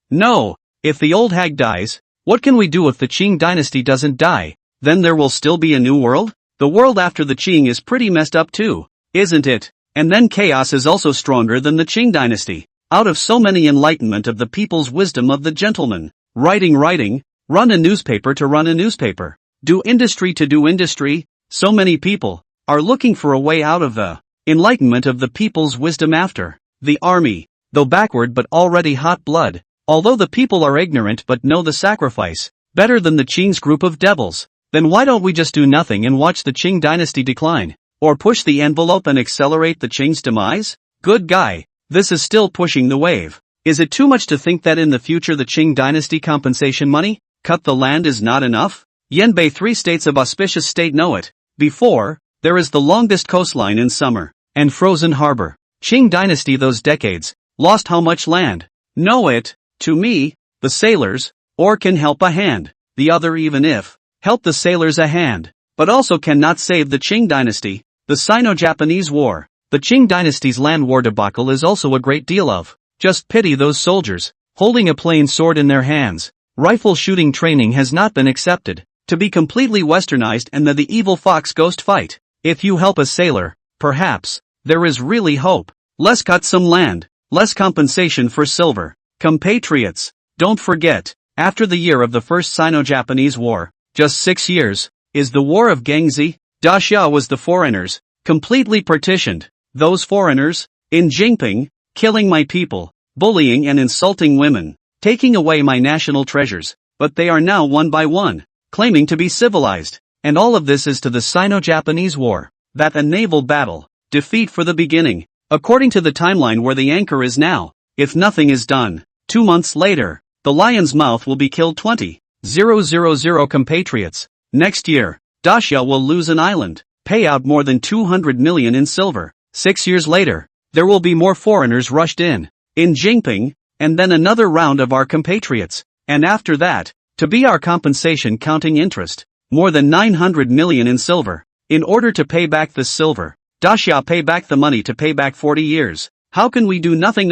No, if the old hag dies, what can we do if the Qing dynasty doesn't die? Then there will still be a new world? The world after the Qing is pretty messed up too, isn't it? And then chaos is also stronger than the Qing dynasty. Out of so many enlightenment of the people's wisdom of the gentleman. Writing, run a newspaper to run a newspaper. Do industry to do industry. So many people are looking for a way out of the enlightenment of the people's wisdom after the army, though backward but already hot blood. Although the people are ignorant but know the sacrifice, better than the Qing's group of devils. Then why don't we just do nothing and watch the Qing dynasty decline? Or push the envelope and accelerate the Qing's demise? Good guy, this is still pushing the wave. Is it too much to think that in the future the Qing dynasty compensation money, cut the land is not enough? Yanbei 3 states of auspicious state know it. Before, there is the longest coastline in summer, and frozen harbor. Qing dynasty those decades, lost how much land? Know it, to me, the sailors, or can help a hand, the other even if, help the sailors a hand, but also cannot save the Qing dynasty. The Sino-Japanese War. The Qing dynasty's land war debacle is also a great deal of. Just pity those soldiers, holding a plain sword in their hands. Rifle shooting training has not been accepted, to be completely westernized and the evil fox ghost fight. If you help a sailor, perhaps, there is really hope. Let's cut some land, less compensation for silver. Compatriots, don't forget, after the year of the First Sino-Japanese War, just 6 years, is the War of Gangxi. Daxia was the foreigners, completely partitioned. Those foreigners, in Jingping, killing my people, bullying and insulting women, taking away my national treasures, but they are now one by one, claiming to be civilized. And all of this is to the Sino-Japanese War. That a naval battle, defeat for the beginning, according to the timeline where the anchor is now, if nothing is done. 2 months later, the lion's mouth will be killed 20,000 compatriots. Next year, Daxia will lose an island, pay out more than 200 million in silver. 6 years later, there will be more foreigners rushed in Jingping, and then another round of our compatriots. And after that, to be our compensation counting interest, more than 900 million in silver. In order to pay back this silver, Daxia pay back the money to pay back 40 years. How can we do nothing?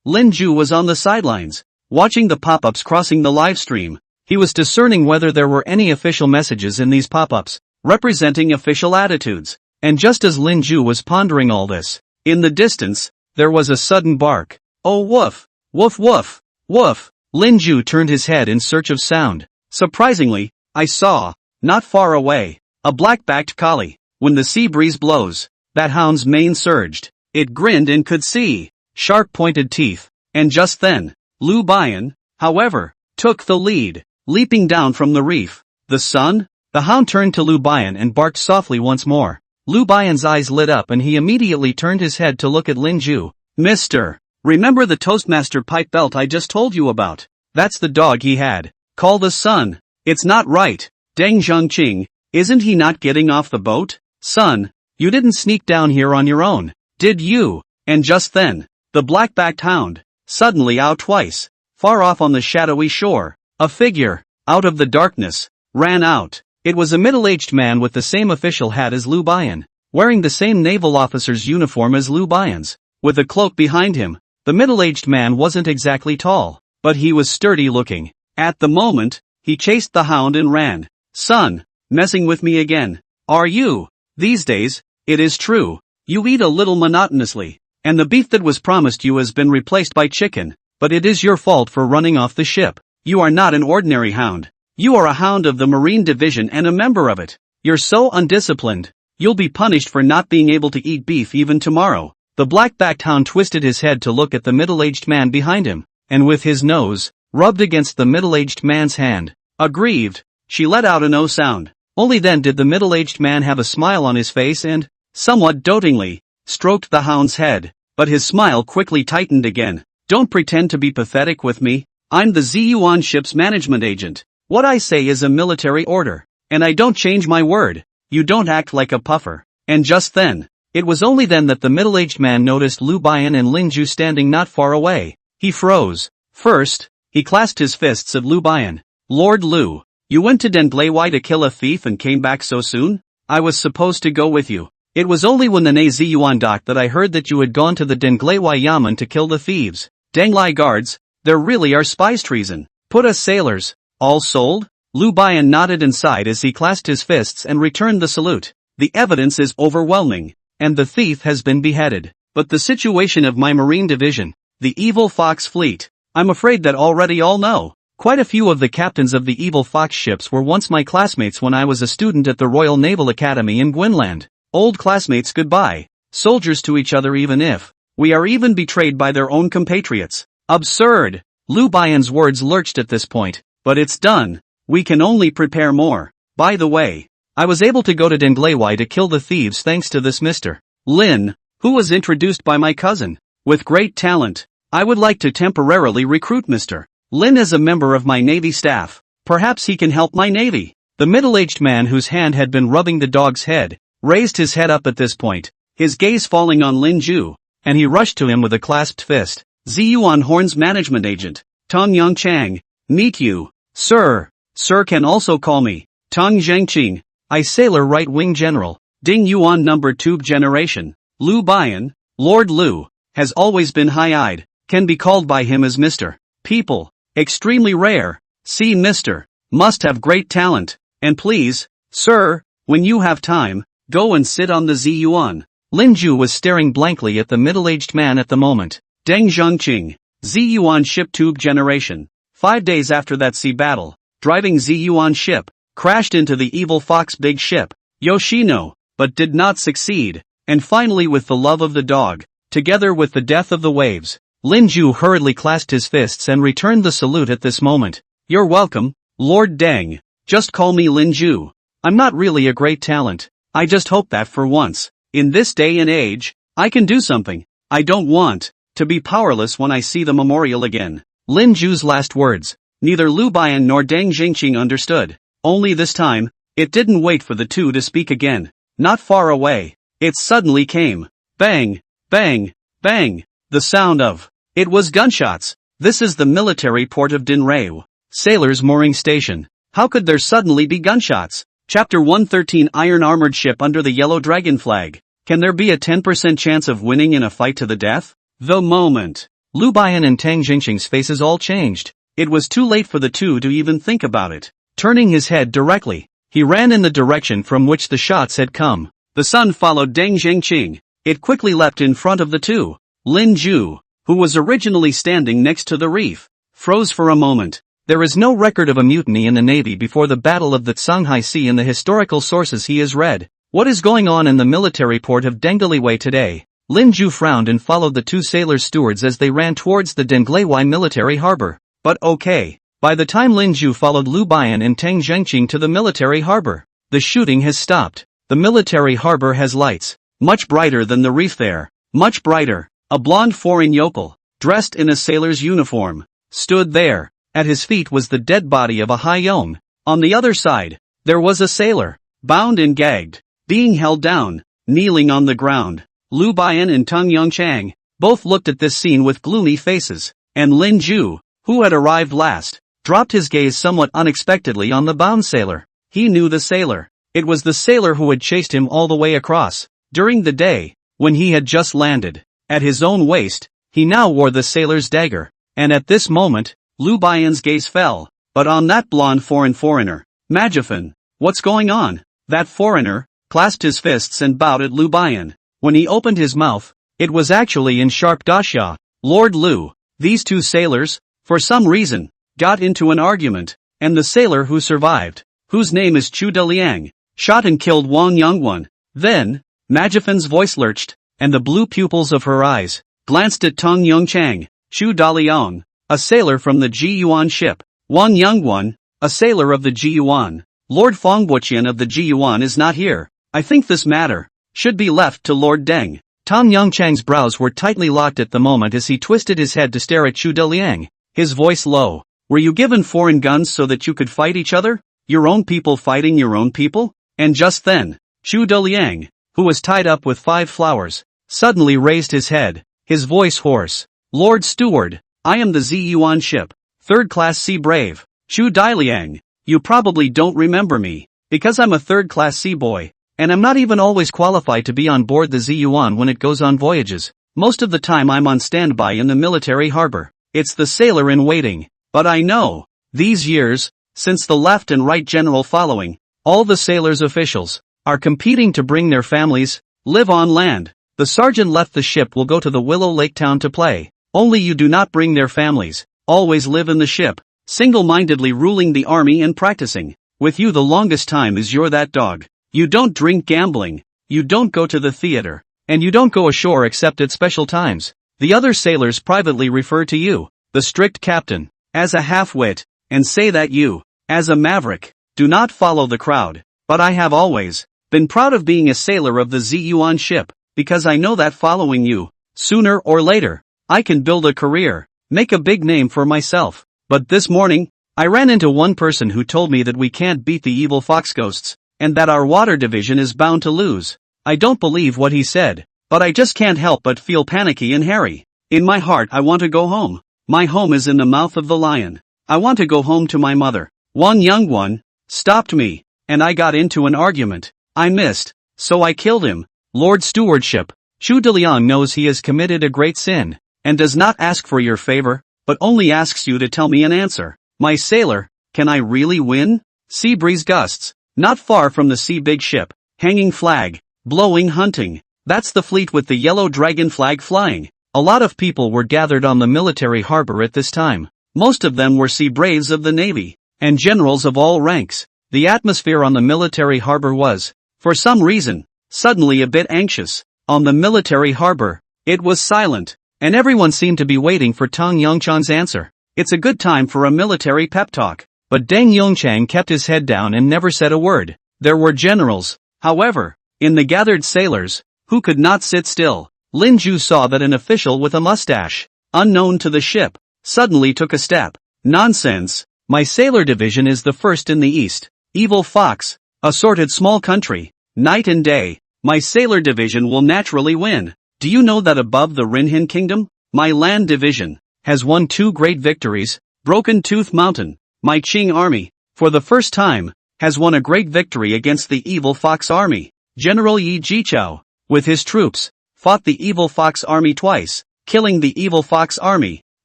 Lin Ju was on the sidelines, watching the pop-ups crossing the live stream. He was discerning whether there were any official messages in these pop-ups. representing official attitudes. And just as Lin Ju was pondering all this, in the distance, there was a sudden bark. Oh woof! Woof woof! Woof! Lin Ju turned his head in search of sound. Surprisingly, I saw, not far away, a black-backed collie. When the sea breeze blows, that hound's mane surged. It grinned and could see sharp-pointed teeth. And just then, Lu Bian, however, took the lead, leaping down from the reef. The sun? The hound turned to Lu Bian and barked softly once more. Lu Bian's eyes lit up and he immediately turned his head to look at Lin Ju. Mister, remember the Toastmaster pipe belt I just told you about? That's the dog he had. Call the sun. It's not right. Deng Zhongqing, isn't he not getting off the boat? Son, you didn't sneak down here on your own, did you? And just then, the black-backed hound, suddenly out twice, far off on the shadowy shore, a figure, out of the darkness, ran out. It was a middle-aged man with the same official hat as Lu Bian, wearing the same naval officer's uniform as Lu Bian's, with a cloak behind him. The middle-aged man wasn't exactly tall, but he was sturdy-looking. At the moment, he chased the hound and ran. Son, messing with me again, are you? These days, it is true, you eat a little monotonously, and the beef that was promised you has been replaced by chicken, but it is your fault for running off the ship. You are not an ordinary hound. You are a hound of the Marine Division and a member of it. You're so undisciplined. You'll be punished for not being able to eat beef even tomorrow. The black-backed hound twisted his head to look at the middle-aged man behind him, and with his nose, rubbed against the middle-aged man's hand. Aggrieved, she let out an "oh" sound. Only then did the middle-aged man have a smile on his face and, somewhat dotingly, stroked the hound's head, but his smile quickly tightened again. Don't pretend to be pathetic with me. I'm the Ziyuan ship's management agent. What I say is a military order, and I don't change my word. You don't act like a puffer. And just then, it was only then that the middle-aged man noticed Lu Bian and Lin Ju standing not far away. He froze. First, he clasped his fists at Lu Bian. Lord Lu, you went to Denglewai to kill a thief and came back so soon? I was supposed to go with you. It was only when the Ziyuan docked that I heard that you had gone to the Denglewai Yamen to kill the thieves. Denglai guards, there really are spies treason. Put us sailors, all sold? Lu Bian nodded and sighed as he clasped his fists and returned the salute. The evidence is overwhelming, and the thief has been beheaded. But the situation of my Marine Division, the Evil Fox Fleet, I'm afraid that already all know. Quite a few of the captains of the Evil Fox ships were once my classmates when I was a student at the Royal Naval Academy in Gwynland. Old classmates goodbye, soldiers to each other even if we are even betrayed by their own compatriots. Absurd! Lu Bian's words lurched at this point, but it's done. We can only prepare more. By the way, I was able to go to Denglewai to kill the thieves thanks to this Mr. Lin, who was introduced by my cousin. With great talent, I would like to temporarily recruit Mr. Lin as a member of my Navy staff. Perhaps he can help my Navy. The middle-aged man whose hand had been rubbing the dog's head, raised his head up at this point, his gaze falling on Lin Ju, and he rushed to him with a clasped fist. Ziyuan Horn's management agent, Tong Yang Chang, meet you. Sir. Sir can also call me Tong Zhengqing. I sailor right-wing general, Ding Yuan number 2 generation. Lu Bian, Lord Lu, has always been high-eyed, can be called by him as Mr. People. Extremely rare. See Mr. Must have great talent. And please, sir, when you have time, go and sit on the Ziyuan. Lin Ju was staring blankly at the middle-aged man at the moment. Deng Zhongqing, Ziyuan ship tube generation. 5 days after that sea battle, driving Ziyuan ship, crashed into the Evil Fox big ship, Yoshino, but did not succeed. And finally with the love of the dog, together with the death of the waves, Lin Ju hurriedly clasped his fists and returned the salute at this moment. You're welcome, Lord Deng. Just call me Lin Ju. I'm not really a great talent. I just hope that for once, in this day and age, I can do something. I don't want to be powerless when I see the memorial again. Lin Ju's last words, neither Lu Bian nor Deng Zhengqing understood. Only this time, it didn't wait for the two to speak again. Not far away, it suddenly came. Bang, bang, bang. The sound of it was gunshots. This is the military port of Dinreu, sailors' mooring station. How could there suddenly be gunshots? Chapter 113 Iron Armored Ship under the Yellow Dragon Flag. Can there be a 10% chance of winning in a fight to the death? The moment. Lu Bian and Tang Jingqing's faces all changed. It was too late for the two to even think about it. Turning his head directly, He ran in the direction from which the shots had come. The sun followed Deng Zhengqing. It quickly leapt in front of the two. Lin Ju, who was originally standing next to the reef, froze for a moment. There is no record of a mutiny in the Navy before the Battle of the Shanghai Sea in the historical sources he has read. What is going on in the military port of Dengdaliwei today? Lin Ju frowned and followed the two sailors stewards as they ran towards the Dengdaliwei military harbor. But okay. By the time Lin Ju followed Lu Bian and Tang Zhengqing to the military harbor, the shooting has stopped. The military harbor has lights. Much brighter than the reef there. Much brighter. A blonde foreign yokel, dressed in a sailor's uniform, stood there. At his feet was the dead body of a Hai Yong. On the other side, there was a sailor, bound and gagged, being held down, kneeling on the ground. Lu Bian and Tang Yongchang both looked at this scene with gloomy faces, and Lin Ju, who had arrived last, dropped his gaze somewhat unexpectedly on the bound sailor. He knew the sailor. It was the sailor who had chased him all the way across, during the day, when he had just landed. At his own waist, he now wore the sailor's dagger, and at this moment, Lu Bian's gaze fell, but on that blonde foreigner. Majifan, what's going on? That foreigner clasped his fists and bowed at Lu Bian. When he opened his mouth, it was actually in sharp dasha. Lord Lu, these two sailors, for some reason, got into an argument, and the sailor who survived, whose name is Chu Deliang, shot and killed Wang Yongwan. Then, Majifan's voice lurched, and the blue pupils of her eyes glanced at Tong Yongchang. Chu Daliang, a sailor from the Ji Yuan ship. Wang Yongwan, a sailor of the Ji Yuan. Lord Fongbuqian of the Ji Yuan is not here. I think this matter should be left to Lord Deng. Tong Yongchang's brows were tightly locked at the moment as he twisted his head to stare at Chu Deliang, his voice low. Were you given foreign guns so that you could fight each other? Your own people fighting your own people? And just then, Chu Deliang, who was tied up with 5 flowers, suddenly raised his head, his voice hoarse. Lord Steward, I am the Zi Yuan ship, 3rd class Sea Brave. Chu Daliang, you probably don't remember me, because I'm a 3rd class sea boy, and I'm not even always qualified to be on board the Zi Yuan when it goes on voyages. Most of the time I'm on standby in the military harbor. It's the sailor in waiting. But I know, these years, since the left and right general following, all the sailors officials are competing to bring their families, live on land. The sergeant left the ship will go to the Willow Lake town to play. Only you do not bring their families, always live in the ship, single-mindedly ruling the army and practicing. With you the longest time is you're that dog. You don't drink gambling, you don't go to the theater, and you don't go ashore except at special times. The other sailors privately refer to you, the strict captain, as a half-wit, and say that you, as a maverick, do not follow the crowd. But I have always been proud of being a sailor of the Zi Yuan ship, because I know that following you, sooner or later, I can build a career, make a big name for myself. But this morning, I ran into one person who told me that we can't beat the evil fox ghosts, and that our water division is bound to lose. I don't believe what he said, but I just can't help but feel panicky and hairy. In my heart I want to go home. My home is in the mouth of the lion. I want to go home to my mother. Wang Yongwan stopped me, and I got into an argument. I missed, so I killed him. Lord Stewardship, Chu Deliang knows he has committed a great sin, and does not ask for your favor, but only asks you to tell me an answer. My sailor, can I really win? Sea breeze gusts, not far from the sea big ship, hanging flag, blowing hunting. That's the fleet with the yellow dragon flag flying. A lot of people were gathered on the military harbor at this time. Most of them were sea braves of the Navy, and generals of all ranks. The atmosphere on the military harbor was, for some reason, suddenly a bit anxious. On the military harbor, it was silent, and everyone seemed to be waiting for Tang Yongchang's answer. It's a good time for a military pep talk. But Deng Yongchang kept his head down and never said a word. There were generals, however, in the gathered sailors, who could not sit still. Lin Ju saw that an official with a mustache, unknown to the ship, suddenly took a step. Nonsense. My sailor division is the first in the east. Evil fox, assorted small country, night and day. My sailor division will naturally win. Do you know that above the Rinhin kingdom, my land division has won 2 great victories? Broken Tooth Mountain, my Qing army, for the first time, has won a great victory against the evil fox army. General Yi Jichao, with his troops, fought the evil fox army twice, killing the evil fox army,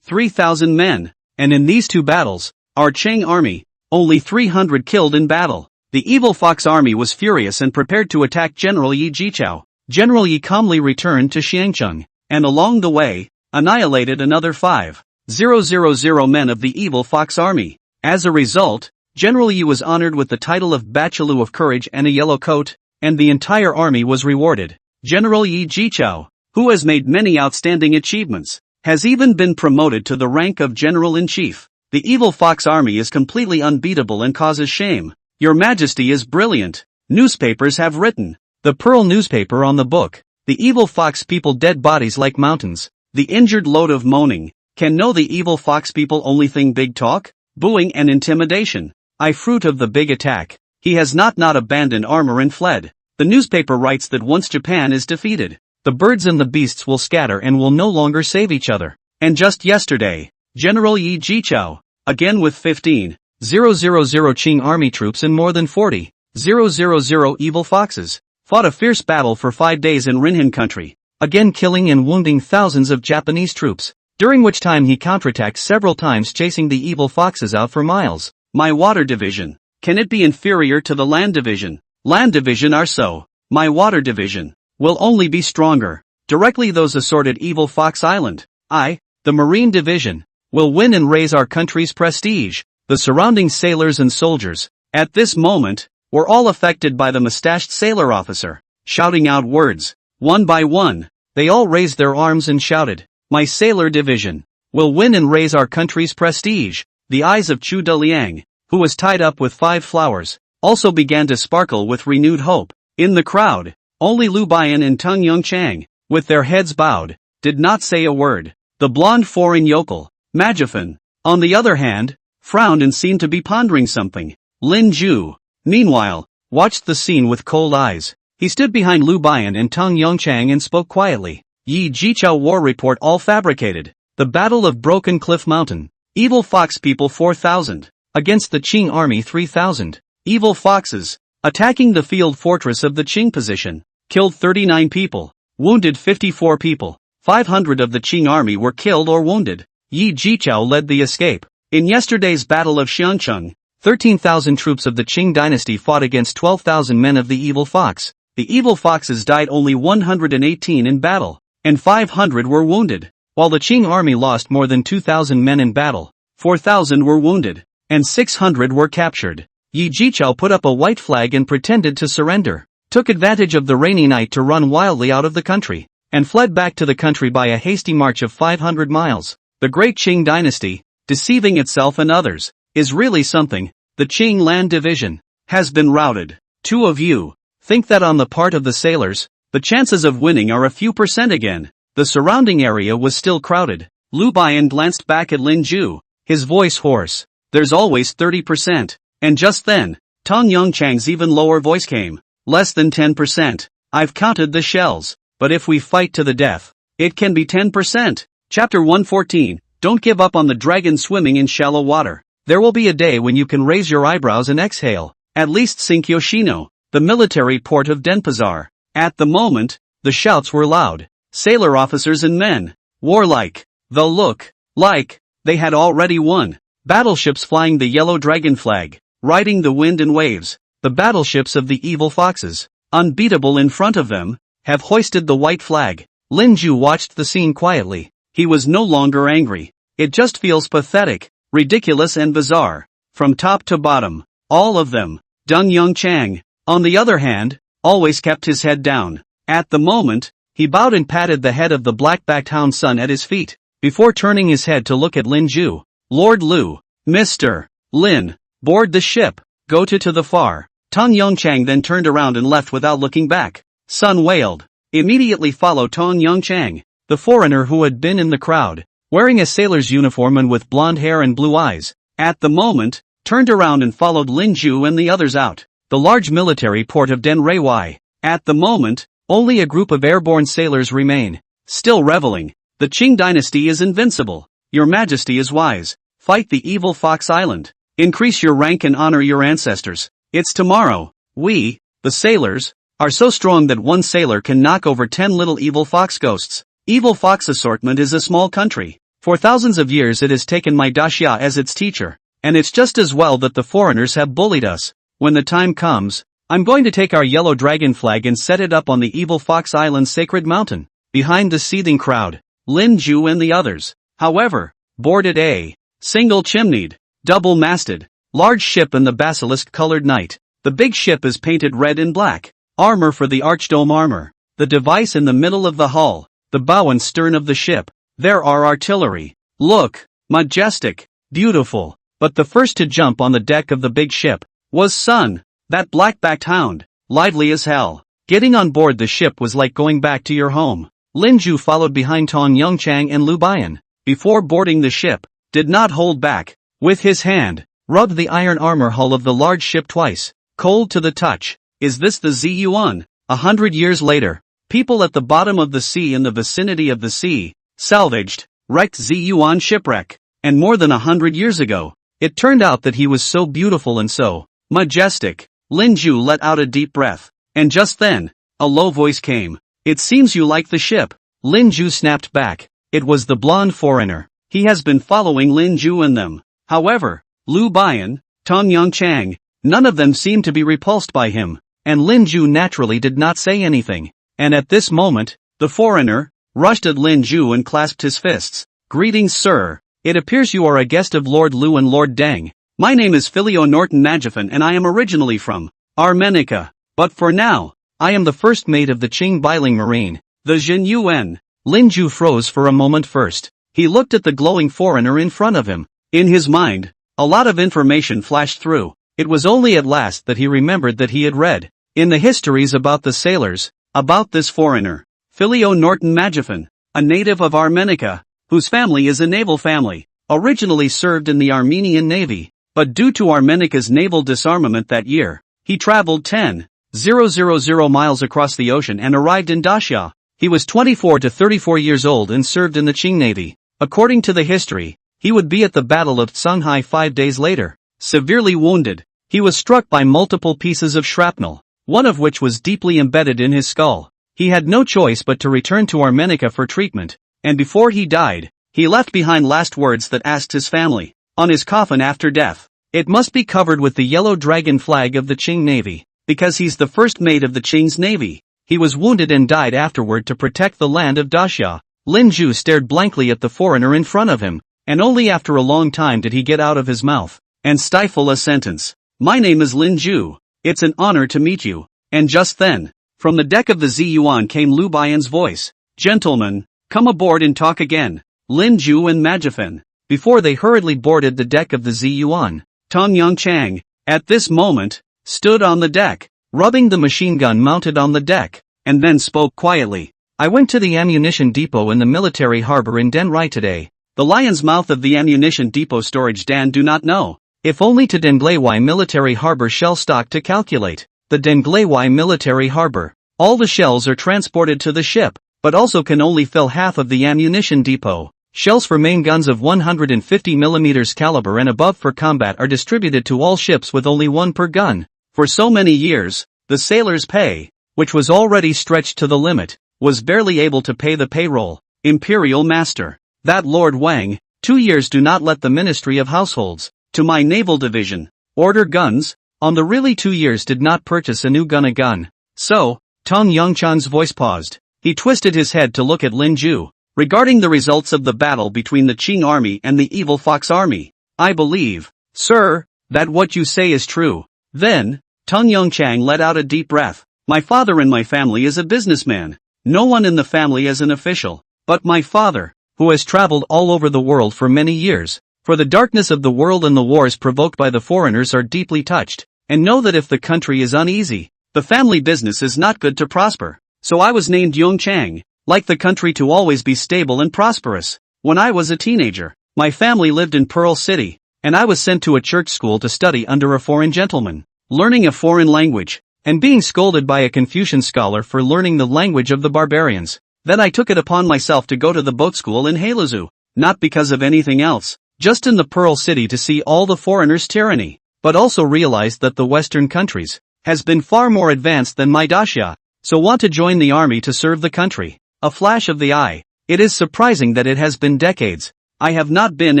3,000 men, and in these 2 battles, our Qing army, only 300 killed in battle. The evil fox army was furious and prepared to attack General Yi Jichao. General Yi calmly returned to Xiangcheng, and along the way, annihilated another 5,000 men of the evil fox army. As a result, General Yi was honored with the title of Bachelor of Courage and a yellow coat, and the entire army was rewarded. General Yi Jichao, who has made many outstanding achievements, has even been promoted to the rank of General-in-Chief. The evil fox army is completely unbeatable and causes shame. Your Majesty is brilliant. Newspapers have written. The Pearl newspaper on the book. The evil fox people dead bodies like mountains. The injured load of moaning. Can know the evil fox people only thing big talk, booing and intimidation. I fruit of the big attack. He has not abandoned armor and fled. The newspaper writes that once Japan is defeated, the birds and the beasts will scatter and will no longer save each other. And just yesterday, General Yi Jichao, again with 15,000 Qing army troops and more than 40,000 evil foxes, fought a fierce battle for 5 days in Rinhan country, again killing and wounding thousands of Japanese troops, during which time he counterattacked several times chasing the evil foxes out for miles. My water division. Can it be inferior to the land division? Land division are so. My water division will only be stronger. Directly those assorted evil fox island. The marine division, will win and raise our country's prestige. The surrounding sailors and soldiers, at this moment, were all affected by the mustached sailor officer, shouting out words. One by one, they all raised their arms and shouted, my sailor division, will win and raise our country's prestige. The eyes of Chu Deliang, who was tied up with 5 flowers, also began to sparkle with renewed hope. In the crowd, only Lu Bian and Tung Yongchang, with their heads bowed, did not say a word. The blonde foreign yokel, Majifan, on the other hand, frowned and seemed to be pondering something. Lin Ju, meanwhile, watched the scene with cold eyes. He stood behind Lu Bian and Tung Yongchang and spoke quietly. Yi Jichao war report all fabricated. The Battle of Broken Cliff Mountain. Evil fox people 4,000. Against the Qing army 3,000. Evil foxes, attacking the field fortress of the Qing position. Killed 39 people. Wounded 54 people. 500 of the Qing army were killed or wounded. Yi Jichao led the escape. In yesterday's Battle of Xiangcheng, 13,000 troops of the Qing dynasty fought against 12,000 men of the evil fox. The evil foxes died only 118 in battle, and 500 were wounded, while the Qing army lost more than 2,000 men in battle. 4,000 were wounded, and 600 were captured. Yi Jichao put up a white flag and pretended to surrender, took advantage of the rainy night to run wildly out of the country, and fled back to the country by a hasty march of 500 miles. The great Qing dynasty, deceiving itself and others, is really something. The Qing land division has been routed. 2 of you think that on the part of the sailors, the chances of winning are a few percent again. The surrounding area was still crowded. Lu Bian glanced back at Lin Ju, his voice hoarse. There's always 30%. And just then, Tong Yongchang's even lower voice came. Less than 10%. I've counted the shells, but if we fight to the death, it can be 10%. Chapter 114. Don't give up on the dragon swimming in shallow water. There will be a day when you can raise your eyebrows and exhale. At least sink Yoshino, the military port of Denpasar. At the moment, the shouts were loud. Sailor officers and men, warlike, though look like they had already won. Battleships flying the yellow dragon flag, riding the wind and waves. The battleships of the evil foxes, unbeatable in front of them, have hoisted the white flag. Lin Ju watched the scene quietly. He was no longer angry. It just feels pathetic, ridiculous and bizarre. From top to bottom, all of them. Deng Yongchang, on the other hand, always kept his head down. At the moment, he bowed and patted the head of the black-backed hound son at his feet, before turning his head to look at Lin Ju. Lord Lu, Mr. Lin, board the ship, go to the far. Tong Yongchang then turned around and left without looking back. Sun wailed. Immediately followed Tong Yongchang, the foreigner who had been in the crowd, wearing a sailor's uniform and with blonde hair and blue eyes. At the moment, turned around and followed Lin Ju and the others out. The large military port of Den Reiwai. At the moment, only a group of airborne sailors remain, still reveling. The Qing dynasty is invincible. Your Majesty is wise. Fight the evil Fox Island. Increase your rank and honor your ancestors. It's tomorrow. We, the sailors, are so strong that one sailor can knock over 10 little evil fox ghosts. Evil fox assortment is a small country. For thousands of years it has taken my daxia as its teacher, and it's just as well that the foreigners have bullied us. when the time comes, I'm going to take our yellow dragon flag and set it up on the Evil Fox Island's sacred mountain, behind the seething crowd, Lin Ju and the others. However, boarded a single-chimneyed, double-masted, large ship in the basilisk-colored night. The big ship is painted red and black. Armor for the archdome armor. The device in the middle of the hull. The bow and stern of the ship. There are artillery. Look, majestic, beautiful. But the first to jump on the deck of the big ship was Sun, that black-backed hound, lively as hell. Getting on board the ship was like going back to your home. Lin Ju followed behind Tong Yongchang and Lu Bian. Before boarding the ship, did not hold back. With his hand, rubbed the iron armor hull of the large ship twice. Cold to the touch. Is this the Ziyuan? 100 years later, people at the bottom of the sea in the vicinity of the sea, salvaged, wrecked Ziyuan shipwreck. And more than 100 years ago, it turned out that he was so beautiful and so majestic. Lin Ju let out a deep breath. And just then, a low voice came. It seems you like the ship. Lin Ju snapped back. It was the blonde foreigner. He has been following Lin Ju and them. However, Lu Bian, Tong Yongchang, none of them seemed to be repulsed by him, and Lin Ju naturally did not say anything. And at this moment, the foreigner rushed at Lin Ju and clasped his fists. Greetings, sir. It appears you are a guest of Lord Lu and Lord Deng. My name is Filio Norton Majafan and I am originally from Armenica. But for now, I am the first mate of the Qing Bailing Marine, the Jin Yuan. Lin Ju froze for a moment first. He looked at the glowing foreigner in front of him. In his mind, a lot of information flashed through. It was only at last that he remembered that he had read in the histories about the sailors, about this foreigner, Filio Norton Majafan, a native of Armenica, whose family is a naval family, originally served in the Armenian Navy, but due to Armenica's naval disarmament that year, he traveled 10,000 miles across the ocean and arrived in Daxia. He was 24 to 34 years old and served in the Qing Navy. According to the history, he would be at the Battle of Tsunghai 5 days later. Severely wounded, he was struck by multiple pieces of shrapnel, one of which was deeply embedded in his skull. He had no choice but to return to Armenica for treatment, and before he died, he left behind last words that asked his family, on his coffin after death, it must be covered with the yellow dragon flag of the Qing Navy, because he's the first mate of the Qing's Navy. He was wounded and died afterward to protect the land of Daxia. Lin Ju stared blankly at the foreigner in front of him, and only after a long time did he get out of his mouth and stifle a sentence. My name is Lin Ju. It's an honor to meet you. And just then, from the deck of the Ziyuan came Lu Bian's voice. Gentlemen, come aboard and talk again. Lin Ju and Majafan. Before they hurriedly boarded the deck of the Ziyuan, Tong Yongchang, at this moment, stood on the deck, rubbing the machine gun mounted on the deck, and then spoke quietly. I went to the ammunition depot in the military harbor in Denrai today. The lion's mouth of the ammunition depot storage Dan do not know. If only to Dengleiwai military harbor shell stock to calculate. The Dengleiwai military harbor. All the shells are transported to the ship, but also can only fill half of the ammunition depot. Shells for main guns of 150 mm caliber and above for combat are distributed to all ships with only one per gun. For so many years, the sailors' pay, which was already stretched to the limit, was barely able to pay the payroll. Imperial Master. That Lord Wang, 2 years do not let the Ministry of Households, to my naval division, order guns, on the really 2 years did not purchase a new gun. So, Tong Yongchan's voice paused. He twisted his head to look at Lin Ju. Regarding the results of the battle between the Qing army and the Evil Fox army, I believe, sir, that what you say is true. Then, Tong Yongchang let out a deep breath. My father in my family is a businessman. No one in the family is an official, but my father, who has traveled all over the world for many years, for the darkness of the world and the wars provoked by the foreigners are deeply touched, and know that if the country is uneasy, the family business is not good to prosper. So I was named Yongchang, like the country to always be stable and prosperous. When I was a teenager, my family lived in Pearl City, and I was sent to a church school to study under a foreign gentleman, learning a foreign language, and being scolded by a Confucian scholar for learning the language of the barbarians. Then I took it upon myself to go to the boat school in Haluzhu, not because of anything else, just in the Pearl City to see all the foreigners' tyranny, but also realized that the Western countries has been far more advanced than my Daxia, so want to join the army to serve the country. A flash of the eye. It is surprising that it has been decades. I have not been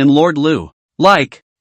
in Lord Lu.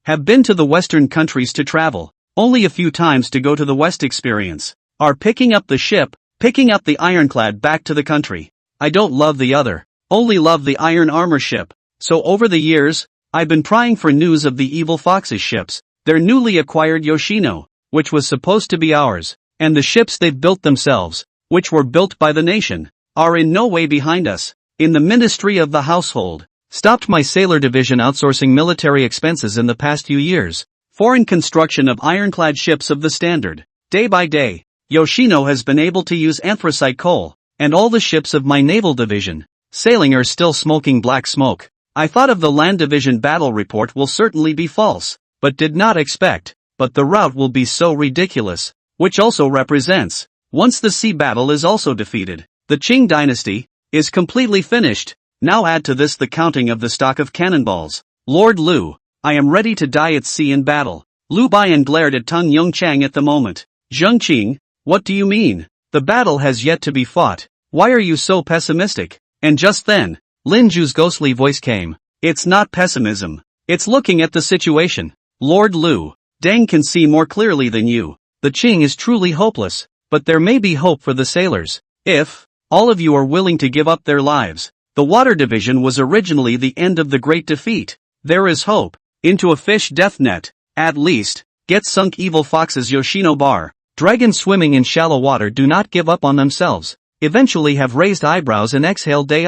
Have been to the Western countries to travel. only a few times to go to the west experience. Are picking up the ship, picking up the ironclad back to the country. I don't love the other, only love the iron armor ship. So over the years, I've been prying for news of the evil fox's ships, their newly acquired Yoshino, which was supposed to be ours, and the ships they've built themselves, which were built by the nation, are in no way behind us. In the Ministry of the Household, stopped my sailor division outsourcing military expenses in the past few years. Foreign construction of ironclad ships of the standard. Day by day, Yoshino has been able to use anthracite coal, and all the ships of my naval division, sailing are still smoking black smoke. I thought of the land division battle report will certainly be false, but did not expect, but the rout will be so ridiculous, which also represents, once the sea battle is also defeated, the Qing dynasty, is completely finished. Now add to this the counting of the stock of cannonballs. Lord Liu, I am ready to die at sea in battle. Liu Bian glared at Tung Yongchang at the moment. Zhengqing, what do you mean? The battle has yet to be fought. Why are you so pessimistic? And just then, Lin Zhu's ghostly voice came. It's not pessimism. It's looking at the situation. Lord Liu, Deng can see more clearly than you. The Qing is truly hopeless, but there may be hope for the sailors. If all of you are willing to give up their lives. The water division was originally the end of the great defeat. There is hope. Into a fish death net. At least, get sunk evil foxes Yoshino bar. Dragons swimming in shallow water do not give up on themselves. Eventually have raised eyebrows and exhaled day.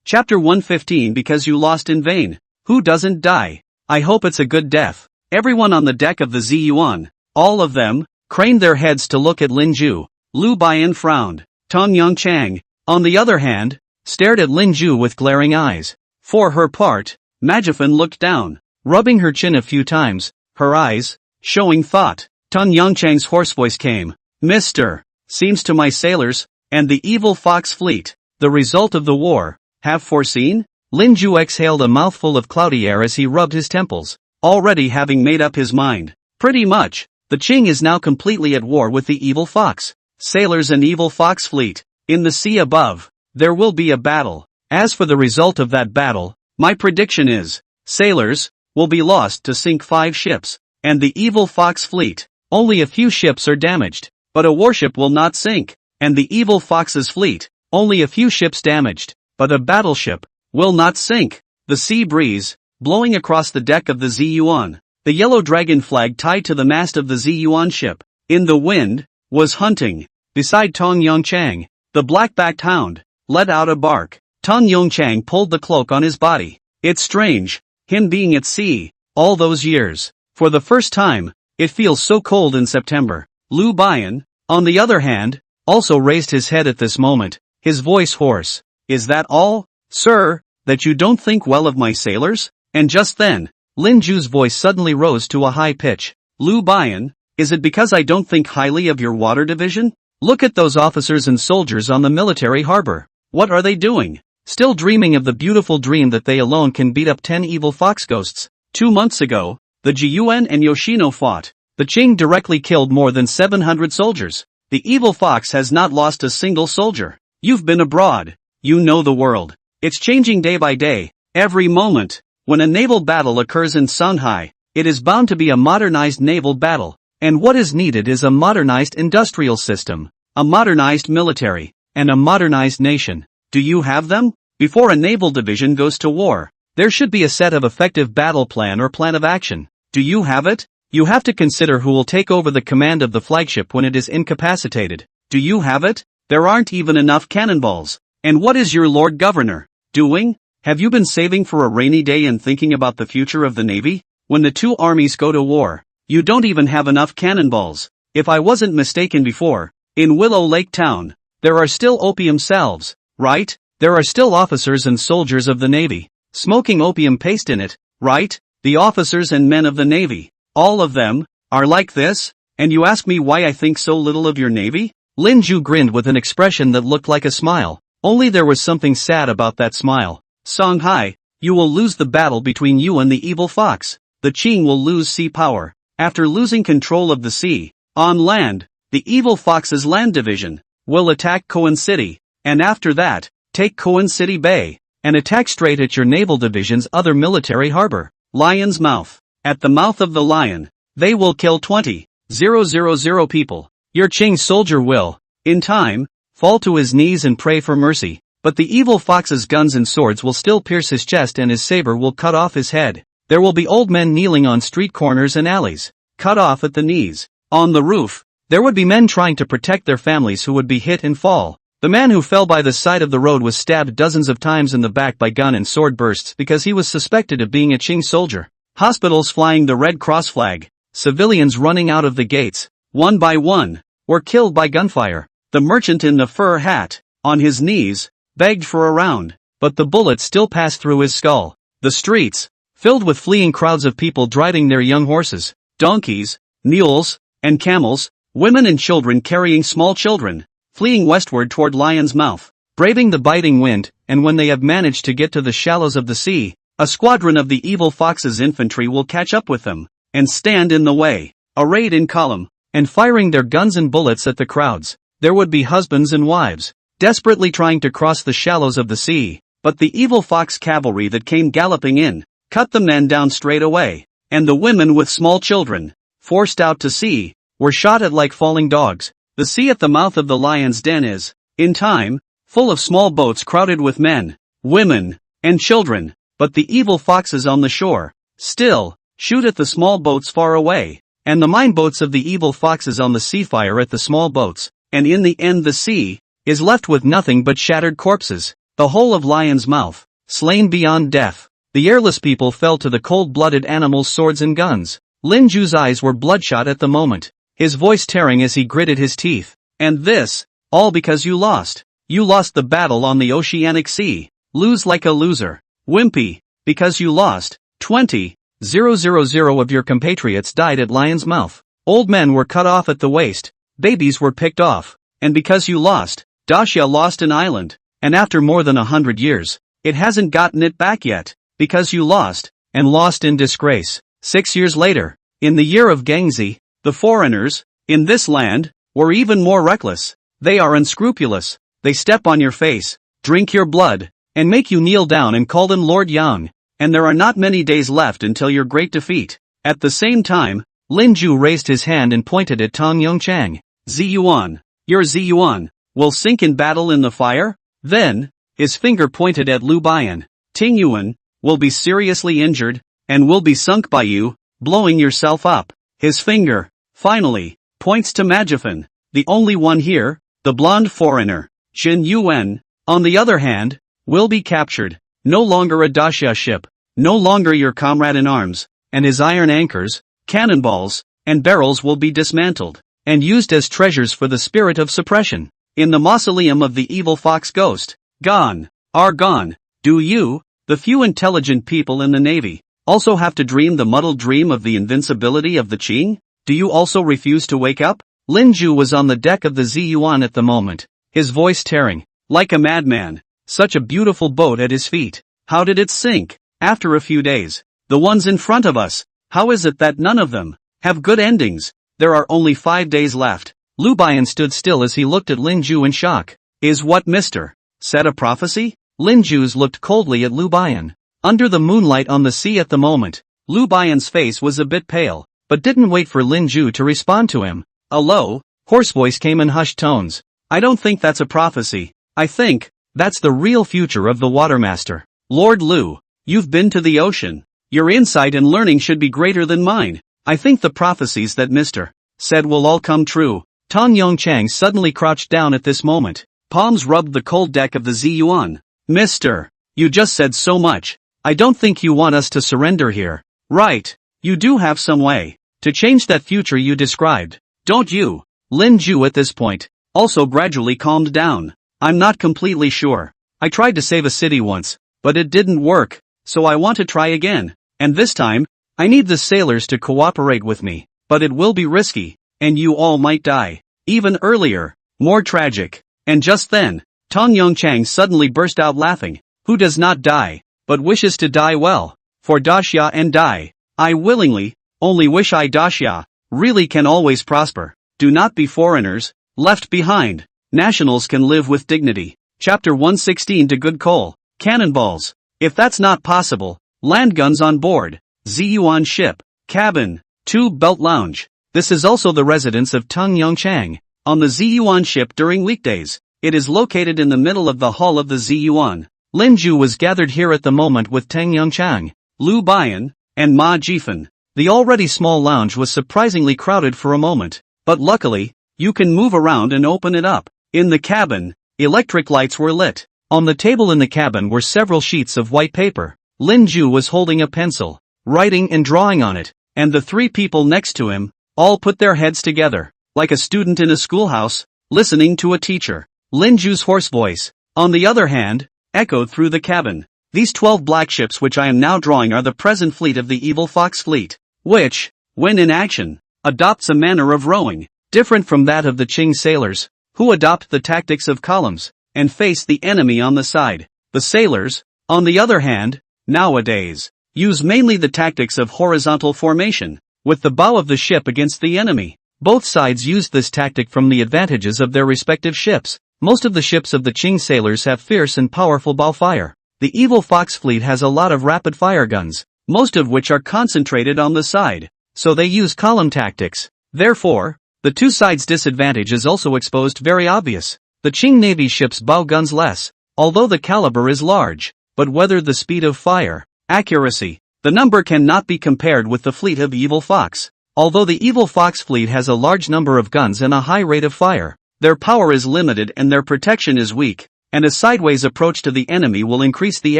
Chapter 115 Because you lost in vain. Who doesn't die? I hope it's a good death. Everyone on the deck of the Ziyuan, all of them, craned their heads to look at Lin Zhu. Liu Bian frowned. Tong Yongchang, on the other hand, stared at Lin Zhu with glaring eyes. For her part, Majifan looked down, rubbing her chin a few times, her eyes, showing thought. Tong Yongchang's hoarse voice came. Mr. Seems to my sailors, and the evil fox fleet, the result of the war, have foreseen? Lin Zhu exhaled a mouthful of cloudy air as he rubbed his temples, already having made up his mind. Pretty much, the Qing is now completely at war with the evil fox. Sailors and evil fox fleet. In the sea above, there will be a battle. As for the result of that battle, my prediction is, sailors, will be lost to sink 5 ships, and the evil fox fleet, only a few ships are damaged, but a warship will not sink, and the evil fox's fleet, only a few ships damaged, but a battleship, will not sink. The sea breeze, blowing across the deck of the Ziyuan, the yellow dragon flag tied to the mast of the Ziyuan ship, in the wind, was hunting. Beside Tong Yongchang, the black-backed hound, let out a bark. Tong Yongchang pulled the cloak on his body. It's strange, him being at sea, all those years. For the first time, it feels so cold in September. Liu Bian, on the other hand, also raised his head at this moment, his voice hoarse. Is that all, sir, that you don't think well of my sailors? And just then, Lin Zhu's voice suddenly rose to a high pitch. Liu Bian, is it because I don't think highly of your water division? Look at those officers and soldiers on the military harbor. What are they doing? Still dreaming of the beautiful dream that they alone can beat up 10 evil fox ghosts. 2 months ago, the Jiyuan and Yoshino fought. The Qing directly killed more than 700 soldiers. The evil fox has not lost a single soldier. You've been abroad. You know the world. It's changing day by day, every moment. When a naval battle occurs in Shanghai, it is bound to be a modernized naval battle. And what is needed is a modernized industrial system, a modernized military, and a modernized nation. Do you have them? Before a naval division goes to war, there should be a set of effective battle plan or plan of action. Do you have it? You have to consider who will take over the command of the flagship when it is incapacitated. Do you have it? There aren't even enough cannonballs. And what is your Lord Governor doing? Have you been saving for a rainy day and thinking about the future of the Navy? When the 2 armies go to war, you don't even have enough cannonballs. If I wasn't mistaken before, in Willow Lake Town, there are still opium salves, right? There are still officers and soldiers of the Navy, smoking opium paste in it, right? The officers and men of the Navy, all of them, are like this? And you ask me why I think so little of your Navy? Lin Zhu grinned with an expression that looked like a smile, only there was something sad about that smile. Shanghai, you will lose the battle between you and the evil fox. The Qing will lose sea power. After losing control of the sea, on land, the evil fox's land division will attack Koan City, and after that, take Koan City Bay, and attack straight at your naval division's other military harbor, Lion's Mouth. At the mouth of the lion, they will kill 20. 000 people. Your Qing soldier will, in time, fall to his knees and pray for mercy, but the evil fox's guns and swords will still pierce his chest and his saber will cut off his head. There will be old men kneeling on street corners and alleys, cut off at the knees. On the roof, there would be men trying to protect their families who would be hit and fall. The man who fell by the side of the road was stabbed dozens of times in the back by gun and sword bursts because he was suspected of being a Qing soldier. Hospitals flying the Red Cross flag, civilians running out of the gates, one by one, were killed by gunfire. The merchant in the fur hat, on his knees, begged for a round, but the bullet still passed through his skull. The streets, filled with fleeing crowds of people driving their young horses, donkeys, mules, and camels, women and children carrying small children, fleeing westward toward Lion's Mouth, braving the biting wind, and when they have managed to get to the shallows of the sea, a squadron of the evil fox's infantry will catch up with them, and stand in the way, arrayed in column, and firing their guns and bullets at the crowds. There would be husbands and wives, desperately trying to cross the shallows of the sea, but the evil fox cavalry that came galloping in, cut the men down straight away, and the women with small children, forced out to sea, were shot at like falling dogs. The sea at the mouth of the lion's den is, in time, full of small boats crowded with men, women, and children, but the evil foxes on the shore, still, shoot at the small boats far away, and the mine boats of the evil foxes on the sea fire at the small boats, and in the end the sea, is left with nothing but shattered corpses. The whole of Lion's Mouth, slain beyond death. The airless people fell to the cold-blooded animals' swords and guns. Lin Ju's eyes were bloodshot at the moment, his voice tearing as he gritted his teeth. And this, all because you lost. You lost the battle on the Oceanic Sea. Lose like a loser. Wimpy, because you lost. 20,000 of your compatriots died at Lion's Mouth. Old men were cut off at the waist, babies were picked off. And because you lost, Daxia lost an island. And after more than 100 years, it hasn't gotten it back yet, because you lost, and lost in disgrace. 6 years later, in the year of Gangxi, the foreigners, in this land, were even more reckless. They are unscrupulous, they step on your face, drink your blood, and make you kneel down and call them Lord Yang, and there are not many days left until your great defeat. At the same time, Lin Ju raised his hand and pointed at Tong Yongchang. Ziyuan, your Ziyuan, will sink in battle in the fire? Then, his finger pointed at Liu Bian. Ting Yuan, will be seriously injured, and will be sunk by you, blowing yourself up. His finger, finally, points to Majifan, the only one here, the blonde foreigner. Jin Yuan, on the other hand, will be captured, no longer a Daxia ship, no longer your comrade in arms, and his iron anchors, cannonballs, and barrels will be dismantled, and used as treasures for the spirit of suppression. In the mausoleum of the evil fox ghost, gone, are gone. Do you, the few intelligent people in the Navy, also have to dream the muddled dream of the invincibility of the Qing? Do you also refuse to wake up? Lin Ju was on the deck of the Ziyuan at the moment, his voice tearing, like a madman. Such a beautiful boat at his feet. How did it sink? After a few days. The ones in front of us, how is it that none of them have good endings? There are only 5 days left. Liu Bian stood still as he looked at Lin Ju in shock. Is what Mr. said a prophecy? Lin Ju's looked coldly at Liu Bian. Under the moonlight on the sea at the moment, Liu Bian's face was a bit pale, but didn't wait for Lin Ju to respond to him. A low, hoarse voice came in hushed tones. I don't think that's a prophecy. I think that's the real future of the Watermaster. Lord Liu, you've been to the ocean. Your insight and learning should be greater than mine. I think the prophecies that Mr. said will all come true. Tong Yongchang suddenly crouched down at this moment. Palms rubbed the cold deck of the Ziyuan. Mister, you just said so much. I don't think you want us to surrender here. Right, you do have some way to change that future you described, don't you? Lin Ju at this point also gradually calmed down. I'm not completely sure. I tried to save a city once, but it didn't work, so I want to try again. And this time, I need the sailors to cooperate with me, but it will be risky, and you all might die. Even earlier, more tragic. And just then, Tong Yongchang suddenly burst out laughing. Who does not die, but wishes to die well? For Daxia and die. I willingly, only wish I Daxia, really can always prosper. Do not be foreigners, left behind. Nationals can live with dignity. Chapter 116 to good coal. Cannonballs. If that's not possible, land guns on board. Ziyuan ship. Cabin. Tube belt lounge. This is also the residence of Tung Yongchang, on the Ziyuan ship during weekdays. It is located in the middle of the hull of the Ziyuan. Lin Ju was gathered here at the moment with Tang Yongchang, Liu Bian, and Ma Jifan. The already small lounge was surprisingly crowded for a moment, but luckily, you can move around and open it up. In the cabin, electric lights were lit. On the table in the cabin were several sheets of white paper. Lin Ju was holding a pencil, writing and drawing on it, and the three people next to him all put their heads together, like a student in a schoolhouse, listening to a teacher. Lin Ju's hoarse voice, on the other hand, echoed through the cabin. These 12 black ships which I am now drawing are the present fleet of the Evil Fox Fleet, which, when in action, adopts a manner of rowing, different from that of the Qing sailors, who adopt the tactics of columns, and face the enemy on the side. The sailors, on the other hand, nowadays, use mainly the tactics of horizontal formation, with the bow of the ship against the enemy. Both sides used this tactic from the advantages of their respective ships. Most of the ships of the Qing sailors have fierce and powerful bow fire. The Evil Fox Fleet has a lot of rapid fire guns, most of which are concentrated on the side, so they use column tactics. Therefore, the two sides' disadvantage is also exposed very obvious. The Qing Navy ships bow guns less, although the caliber is large, but whether the speed of fire, accuracy, the number cannot be compared with the fleet of Evil Fox. Although the Evil Fox Fleet has a large number of guns and a high rate of fire, their power is limited and their protection is weak, and a sideways approach to the enemy will increase the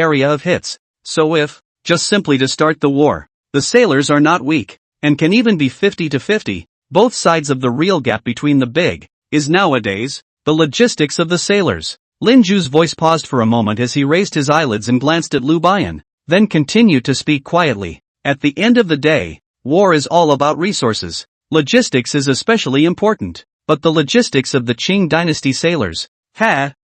area of hits. So if, just simply to start the war, the sailors are not weak, and can even be 50-50, both sides of the real gap between the big, is nowadays, the logistics of the sailors. Lin Ju's voice paused for a moment as he raised his eyelids and glanced at Liu Bian, then continued to speak quietly. At the end of the day, war is all about resources. Logistics is especially important. But the logistics of the Qing dynasty sailors,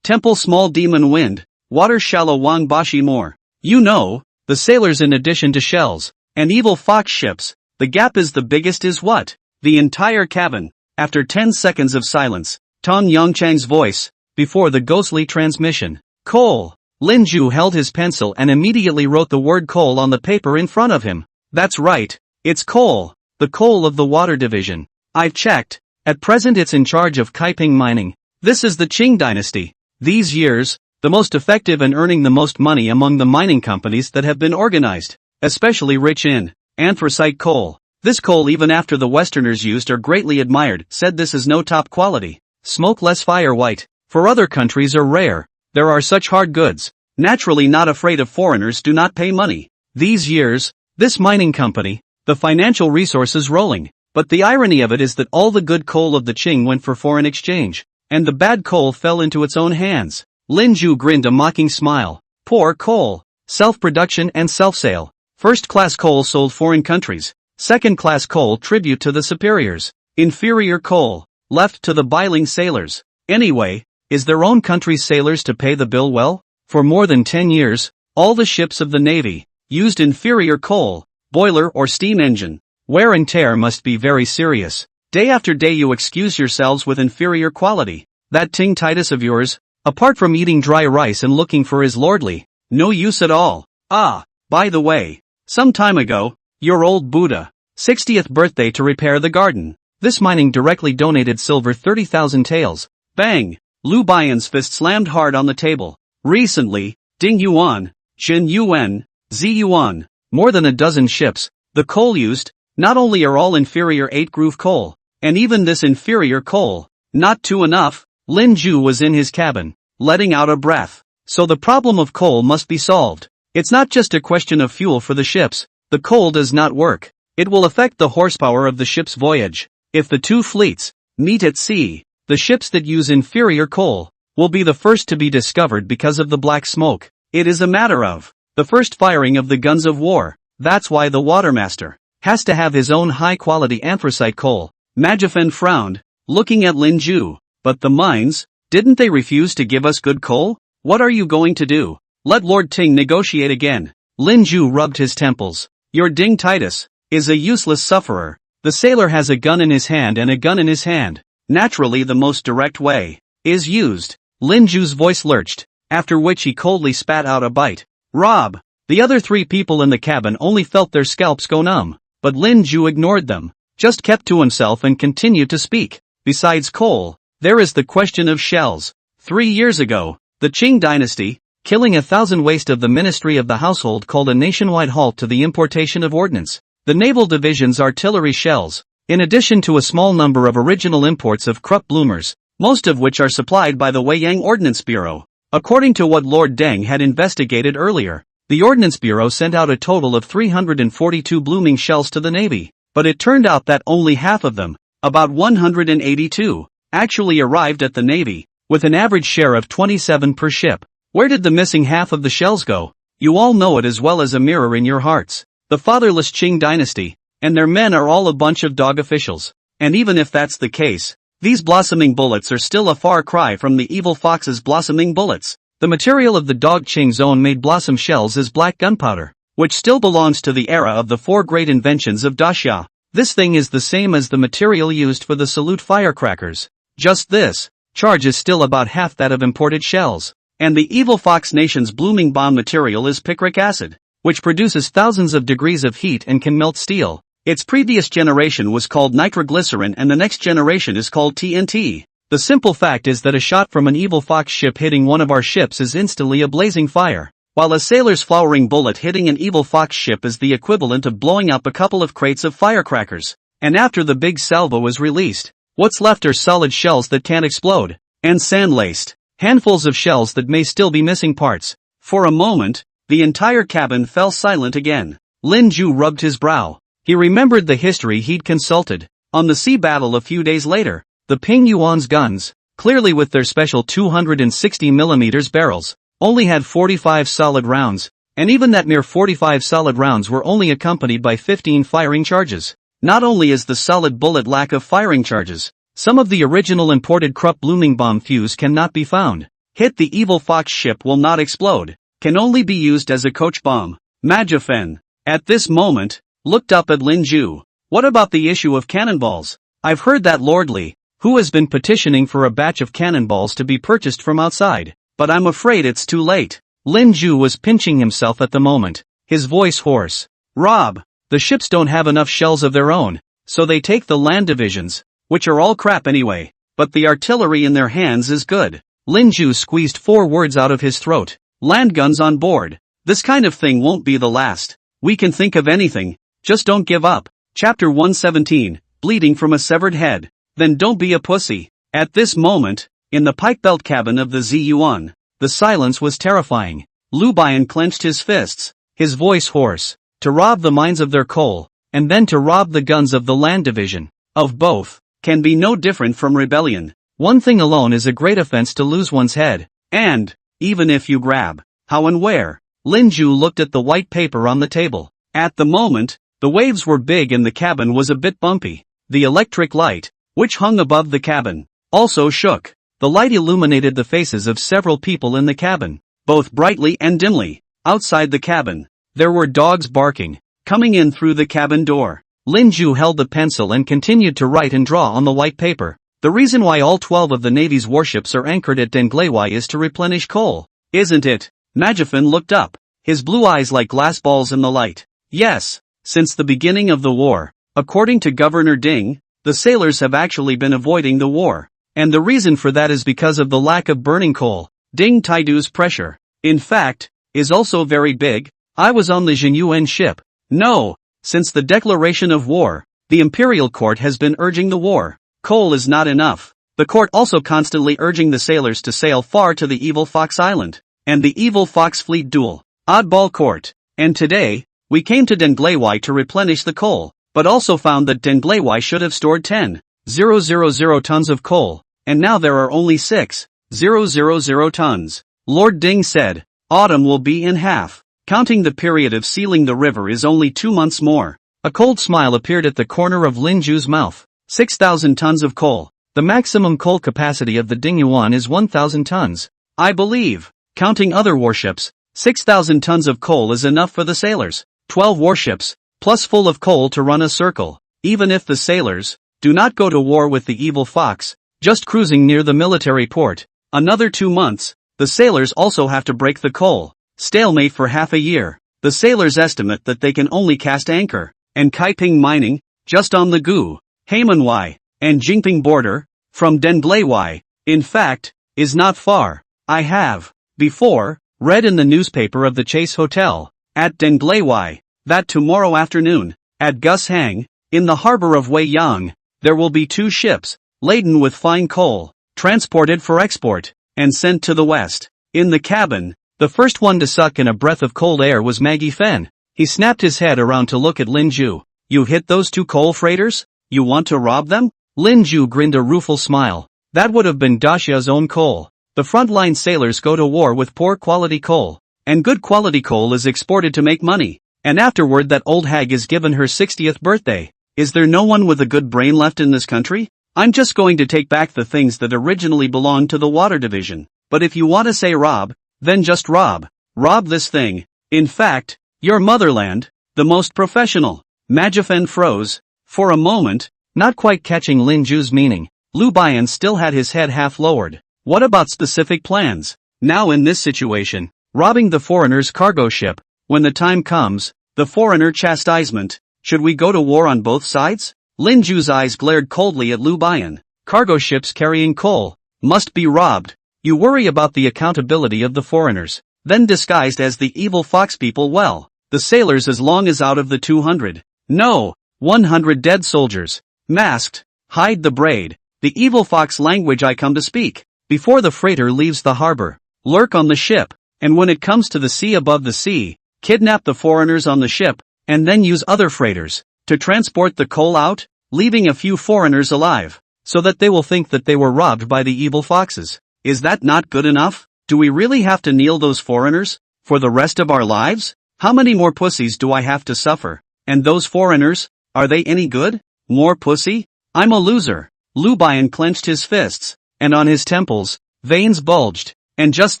temple small demon wind, water shallow wang bashi more. You know, the sailors in addition to shells, and Evil Fox ships, the gap is the biggest is what? The entire cabin. After 10 seconds of silence, Tong Yongchang's voice, before the ghostly transmission, coal. Lin Ju held his pencil and immediately wrote the word coal on the paper in front of him. That's right, it's coal, the coal of the water division. I've checked. At present it's in charge of Kaiping mining. This is the Qing dynasty. These years, the most effective and earning the most money among the mining companies that have been organized, especially rich in anthracite coal. This coal even after the Westerners used are greatly admired, said this is no top quality, smoke less fire white, for other countries are rare, there are such hard goods, naturally not afraid of foreigners do not pay money. These years, this mining company, the financial resources rolling. But the irony of it is that all the good coal of the Qing went for foreign exchange, and the bad coal fell into its own hands. Lin Ju grinned a mocking smile. Poor coal. Self-production and self-sale. First-class coal sold foreign countries. Second-class coal tribute to the superiors. Inferior coal, left to the biling sailors. Anyway, is their own country's sailors to pay the bill well? For more than 10 years, all the ships of the Navy used inferior coal, boiler or steam engine. Wear and tear must be very serious. Day after day you excuse yourselves with inferior quality. That Ting Titus of yours, apart from eating dry rice and looking for his lordly, no use at all. Ah, by the way, some time ago, your old Buddha, 60th birthday to repair the garden. This mining directly donated silver 30,000 taels. Bang! Liu Bian's fist slammed hard on the table. Recently, Ding Yuan, Jin Yuan, Zi Yuan, more than a dozen ships, the coal used, not only are all inferior 8-groove coal, and even this inferior coal, not too enough. Lin Ju was in his cabin, letting out a breath. So the problem of coal must be solved. It's not just a question of fuel for the ships. The coal does not work. It will affect the horsepower of the ship's voyage. If the two fleets meet at sea, the ships that use inferior coal will be the first to be discovered because of the black smoke. It is a matter of the first firing of the guns of war. That's why the watermaster has to have his own high-quality anthracite coal. Ma Jifan frowned, looking at Lin Ju. But the mines, didn't they refuse to give us good coal? What are you going to do? Let Lord Ting negotiate again. Lin Ju rubbed his temples. Your Ding Titus is a useless sufferer. The sailor has a gun in his hand and a gun in his hand. Naturally the most direct way is used. Lin Ju's voice lurched, after which he coldly spat out a bite. Rob! The other three people in the cabin only felt their scalps go numb. But Lin Ju ignored them. just kept to himself and continued to speak. Besides coal, there is the question of shells. 3 years ago, the Qing dynasty, killing 1,000 waste of the Ministry of the Household, called a nationwide halt to the importation of ordnance, the Naval Division's artillery shells, in addition to a small number of original imports of Krupp bloomers, most of which are supplied by the Weiyang Ordnance Bureau. According to what Lord Deng had investigated earlier, the Ordnance Bureau sent out a total of 342 blooming shells to the Navy, but it turned out that only half of them, about 182, actually arrived at the Navy, with an average share of 27 per ship. Where did the missing half of the shells go? You all know it as well as a mirror in your hearts. The fatherless Qing dynasty, and their men are all a bunch of dog officials. And even if that's the case, these blossoming bullets are still a far cry from the evil fox's blossoming bullets. The material of the dog Qing's own made blossom shells is black gunpowder, which still belongs to the era of the 4 great inventions of Daxia. This thing is the same as the material used for the salute firecrackers. Just this charge is still about half that of imported shells. And the evil fox nation's blooming bomb material is picric acid, which produces thousands of degrees of heat and can melt steel. Its previous generation was called nitroglycerin and the next generation is called TNT. The simple fact is that a shot from an evil fox ship hitting one of our ships is instantly a blazing fire, while a sailor's flowering bullet hitting an evil fox ship is the equivalent of blowing up a couple of crates of firecrackers. And after the big salvo is released, what's left are solid shells that can't explode, and sand-laced handfuls of shells that may still be missing parts. For a moment, the entire cabin fell silent again. Lin Ju rubbed his brow. He remembered the history he'd consulted. On the sea battle a few days later, the Ping Yuan's guns, clearly with their special 260mm barrels, only had 45 solid rounds, and even that mere 45 solid rounds were only accompanied by 15 firing charges. Not only is the solid bullet lack of firing charges, some of the original imported Krupp blooming bomb fuse cannot be found. Hit the evil fox ship will not explode, can only be used as a coach bomb. Majifen, at this moment, looked up at Lin Ju. What about the issue of cannonballs? I've heard that Lord Li, who has been petitioning for a batch of cannonballs to be purchased from outside, but I'm afraid it's too late. Lin Ju was pinching himself at the moment, his voice hoarse. Rob, the ships don't have enough shells of their own, so they take the land divisions, which are all crap anyway, but the artillery in their hands is good. Lin Ju squeezed 4 words out of his throat. Land guns on board. This kind of thing won't be the last. We can think of anything, just don't give up. Chapter 117, Bleeding from a Severed Head. Then don't be a pussy. At this moment, in the pike-belt cabin of the Ziyuan, the silence was terrifying. Lu Bian clenched his fists, his voice hoarse. To rob the mines of their coal, and then to rob the guns of the land division, of both, can be no different from rebellion. One thing alone is a great offense to lose one's head. And, even if you grab, how and where? Lin Ju looked at the white paper on the table. At the moment, the waves were big and the cabin was a bit bumpy. The electric light, which hung above the cabin, also shook. The light illuminated the faces of several people in the cabin, both brightly and dimly. Outside the cabin, there were dogs barking, coming in through the cabin door. Lin Ju held the pencil and continued to write and draw on the white paper. The reason why all 12 of the Navy's warships are anchored at Denglewai is to replenish coal, isn't it? Majifen looked up, his blue eyes like glass balls in the light. Yes, since the beginning of the war, according to Governor Ding, the sailors have actually been avoiding the war. And the reason for that is because of the lack of burning coal. Ding Taidu's pressure, in fact, is also very big. I was on the Jinyuan ship. No, since the declaration of war, the imperial court has been urging the war. Coal is not enough. The court also constantly urging the sailors to sail far to the evil Fox Island, and the evil Fox Fleet duel. Oddball court. And today, we came to Denglewai to replenish the coal, but also found that Denglewai should have stored 10,000 tons of coal, and now there are only 6,000 tons. Lord Ding said, autumn will be in half. Counting the period of sealing the river is only 2 months more. A cold smile appeared at the corner of Lin Ju's mouth. 6,000 tons of coal. The maximum coal capacity of the Dingyuan is 1,000 tons. I believe, counting other warships, 6,000 tons of coal is enough for the sailors. 12 warships, plus full of coal to run a circle. Even if the sailors do not go to war with the evil fox, just cruising near the military port. Another 2 months, the sailors also have to break the coal stalemate for half a year. The sailors estimate that they can only cast anchor, and Kaiping Mining, just on the Gu, Haimanwai, and Jingping border, from Denbleiwai, in fact, is not far. I have, before, read in the newspaper of the Chase Hotel, at Denbleiwai, that tomorrow afternoon, at Gushang, in the harbor of Weiyang, there will be 2 ships, laden with fine coal, transported for export, and sent to the west. In the cabin, the first one to suck in a breath of cold air was Maggie Fen. He snapped his head around to look at Lin Ju. You hit those 2 coal freighters? You want to rob them? Lin Ju grinned a rueful smile. That would have been Dacia's own coal. The frontline sailors go to war with poor quality coal, and good quality coal is exported to make money, and afterward that old hag is given her 60th birthday. Is there no one with a good brain left in this country? I'm just going to take back the things that originally belonged to the water division, but if you want to say rob, then just rob. Rob this thing. In fact, your motherland, the most professional. Majifen froze, for a moment, not quite catching Lin Ju's meaning. Lu Bian still had his head half lowered. What about specific plans? Now in this situation, robbing the foreigner's cargo ship, when the time comes, the foreigner chastisement, should we go to war on both sides? Lin Ju's eyes glared coldly at Lu Bian. Cargo ships carrying coal, must be robbed. You worry about the accountability of the foreigners, then disguised as the evil fox people well, the sailors as long as out of the 200. No, 100 dead soldiers, masked, hide the braid, the evil fox language I come to speak. Before the freighter leaves the harbor, lurk on the ship, and when it comes to the sea above the sea, kidnap the foreigners on the ship, and then use other freighters to transport the coal out, leaving a few foreigners alive, so that they will think that they were robbed by the evil foxes. Is that not good enough? Do we really have to kneel those foreigners for the rest of our lives? How many more pussies do I have to suffer? And those foreigners, are they any good? More pussy? I'm a loser. Lu Bian clenched his fists, and on his temples, veins bulged, and just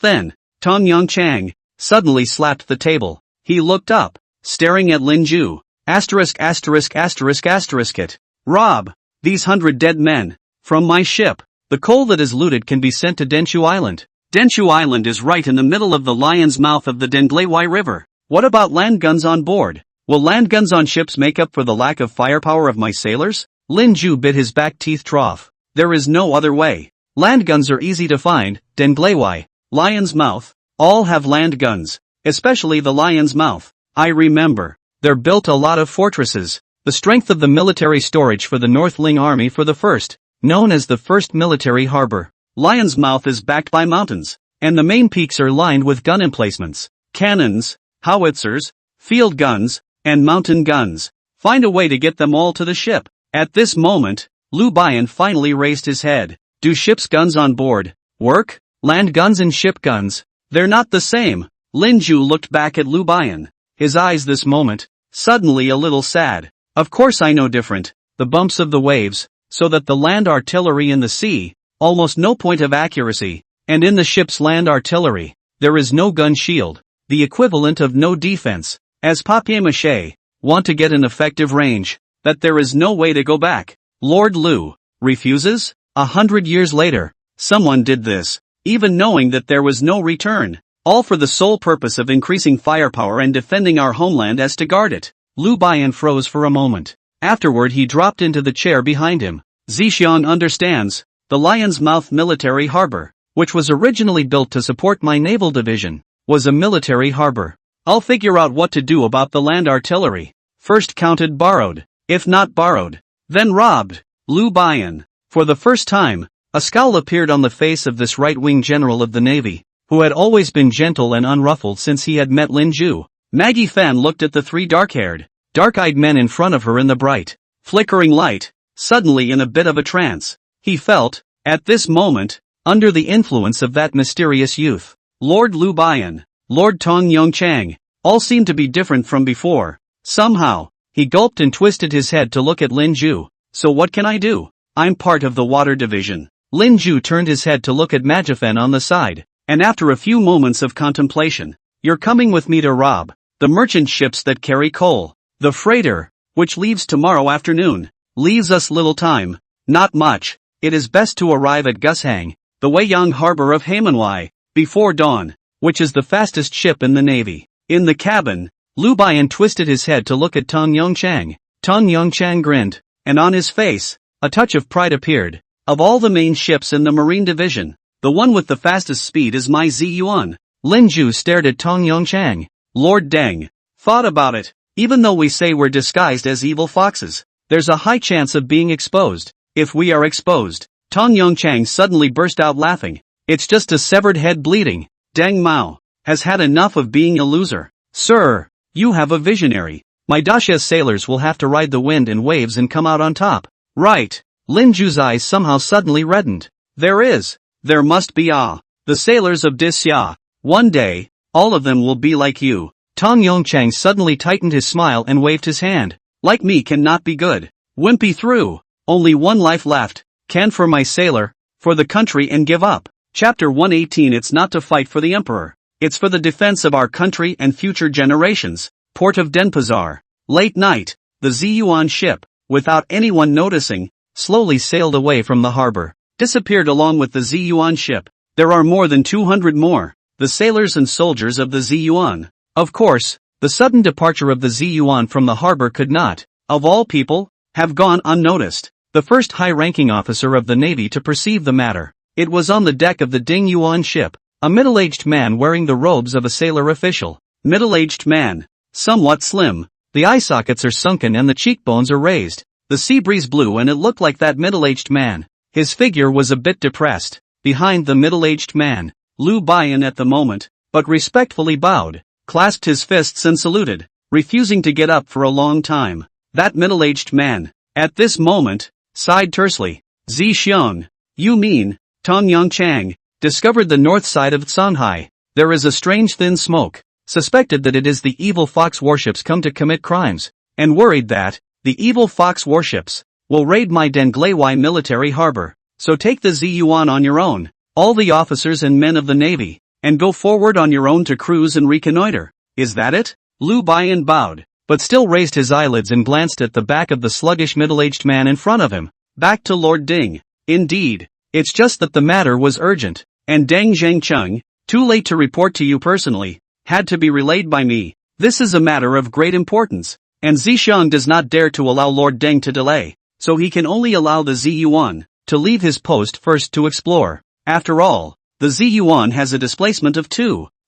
then, Tong Yongchang suddenly slapped the table. He looked up, staring at Lin Ju. It. Rob these 100 dead men from my ship. The coal that is looted can be sent to Denshu Island. Denshu Island is right in the middle of the lion's mouth of the Denbleiwai River. What about land guns on board? Will land guns on ships make up for the lack of firepower of my sailors? Lin Ju bit his back teeth trough. There is no other way. Land guns are easy to find. Denbleiwai, Lion's Mouth, all have land guns, especially the Lion's Mouth. I remember. They're built a lot of fortresses. The strength of the military storage for the North Ling Army for the first, known as the First Military Harbor. Lion's Mouth is backed by mountains, and the main peaks are lined with gun emplacements, cannons, howitzers, field guns, and mountain guns. Find a way to get them all to the ship. At this moment, Lu Bian finally raised his head. Do ships' guns on board work? Land guns and ship guns, they're not the same. Lin Ju looked back at Lu Bian, his eyes this moment, suddenly a little sad. Of course I know different. The bumps of the waves, so that the land artillery in the sea, almost no point of accuracy, and in the ship's land artillery, there is no gun shield, the equivalent of no defense. As papier-mâché, want to get an effective range, that there is no way to go back. Lord Lu refuses? 100 years later, someone did this, even knowing that there was no return, all for the sole purpose of increasing firepower and defending our homeland as to guard it. Lu Bian froze for a moment. Afterward he dropped into the chair behind him. Zhexiang understands. The Lion's Mouth Military Harbor, which was originally built to support my naval division, was a military harbor. I'll figure out what to do about the land artillery. First counted borrowed, if not borrowed, then robbed. Lu Bian. For the first time, a scowl appeared on the face of this right-wing general of the Navy, who had always been gentle and unruffled since he had met Lin Ju. Maggie Fan looked at the 3 dark-haired, dark-eyed men in front of her in the bright, flickering light, suddenly in a bit of a trance. He felt, at this moment, under the influence of that mysterious youth. Lord Lu Bian, Lord Tong Yongchang, all seemed to be different from before. Somehow, he gulped and twisted his head to look at Lin Ju. So what can I do? I'm part of the water division. Lin Ju turned his head to look at Majifen on the side, and after a few moments of contemplation, you're coming with me to rob the merchant ships that carry coal. The freighter, which leaves tomorrow afternoon, leaves us little time, not much. It is best to arrive at Gushang, the Weiyang harbor of Haimanwai, before dawn, which is the fastest ship in the navy. In the cabin, Lu Bian twisted his head to look at Tong Yongchang. Tong Yongchang grinned, and on his face, a touch of pride appeared. Of all the main ships in the Marine Division, the one with the fastest speed is my Ziyuan. Lin Ju stared at Tong Yongchang. Lord Deng. Thought about it. Even though we say we're disguised as evil foxes, there's a high chance of being exposed. If we are exposed, Tong Yongchang suddenly burst out laughing. It's just a severed head bleeding. Deng Mao has had enough of being a loser. Sir, you have a visionary. My Dacia's sailors will have to ride the wind and waves and come out on top. Right. Lin Ju's eyes somehow suddenly reddened. There must be the sailors of Disya. One day, all of them will be like you. Tong Yongchang suddenly tightened his smile and waved his hand. Like me cannot be good. Wimpy through. Only one life left. Can for my sailor, for the country and give up. Chapter 118. It's not to fight for the emperor. It's for the defense of our country and future generations. Port of Denpasar. Late night. The Ziyuan ship, without anyone noticing, slowly sailed away from the harbor. Disappeared along with the Ziyuan ship. There are more than 200 more. The sailors and soldiers of the Ziyuan. Of course, the sudden departure of the Ziyuan from the harbor could not, of all people, have gone unnoticed. The first high-ranking officer of the Navy to perceive the matter. It was on the deck of the Ding Yuan ship, a middle-aged man wearing the robes of a sailor official. Middle-aged man. Somewhat slim. The eye sockets are sunken and the cheekbones are raised. The sea breeze blew and it looked like that middle-aged man. His figure was a bit depressed. Behind the middle-aged man, Liu Bian at the moment, but respectfully bowed, clasped his fists and saluted, refusing to get up for a long time. That middle-aged man, at this moment, sighed tersely. Zi Xiong, you mean, Tong Yongchang, discovered the north side of Shanghai. There is a strange thin smoke, suspected that it is the evil fox warships come to commit crimes, and worried that, the evil fox warships, will raid my Dengleiwai military harbor. So take the Ziyuan on your own, all the officers and men of the Navy, and go forward on your own to cruise and reconnoiter. Is that it? Liu Bian bowed, but still raised his eyelids and glanced at the back of the sluggish middle-aged man in front of him. Back to Lord Ding. Indeed, it's just that the matter was urgent, and Deng Zhengcheng, too late to report to you personally, had to be relayed by me. This is a matter of great importance, and Zishang does not dare to allow Lord Deng to delay, so he can only allow the Ziyuan to leave his post first to explore. After all, the Ziyuan has a displacement of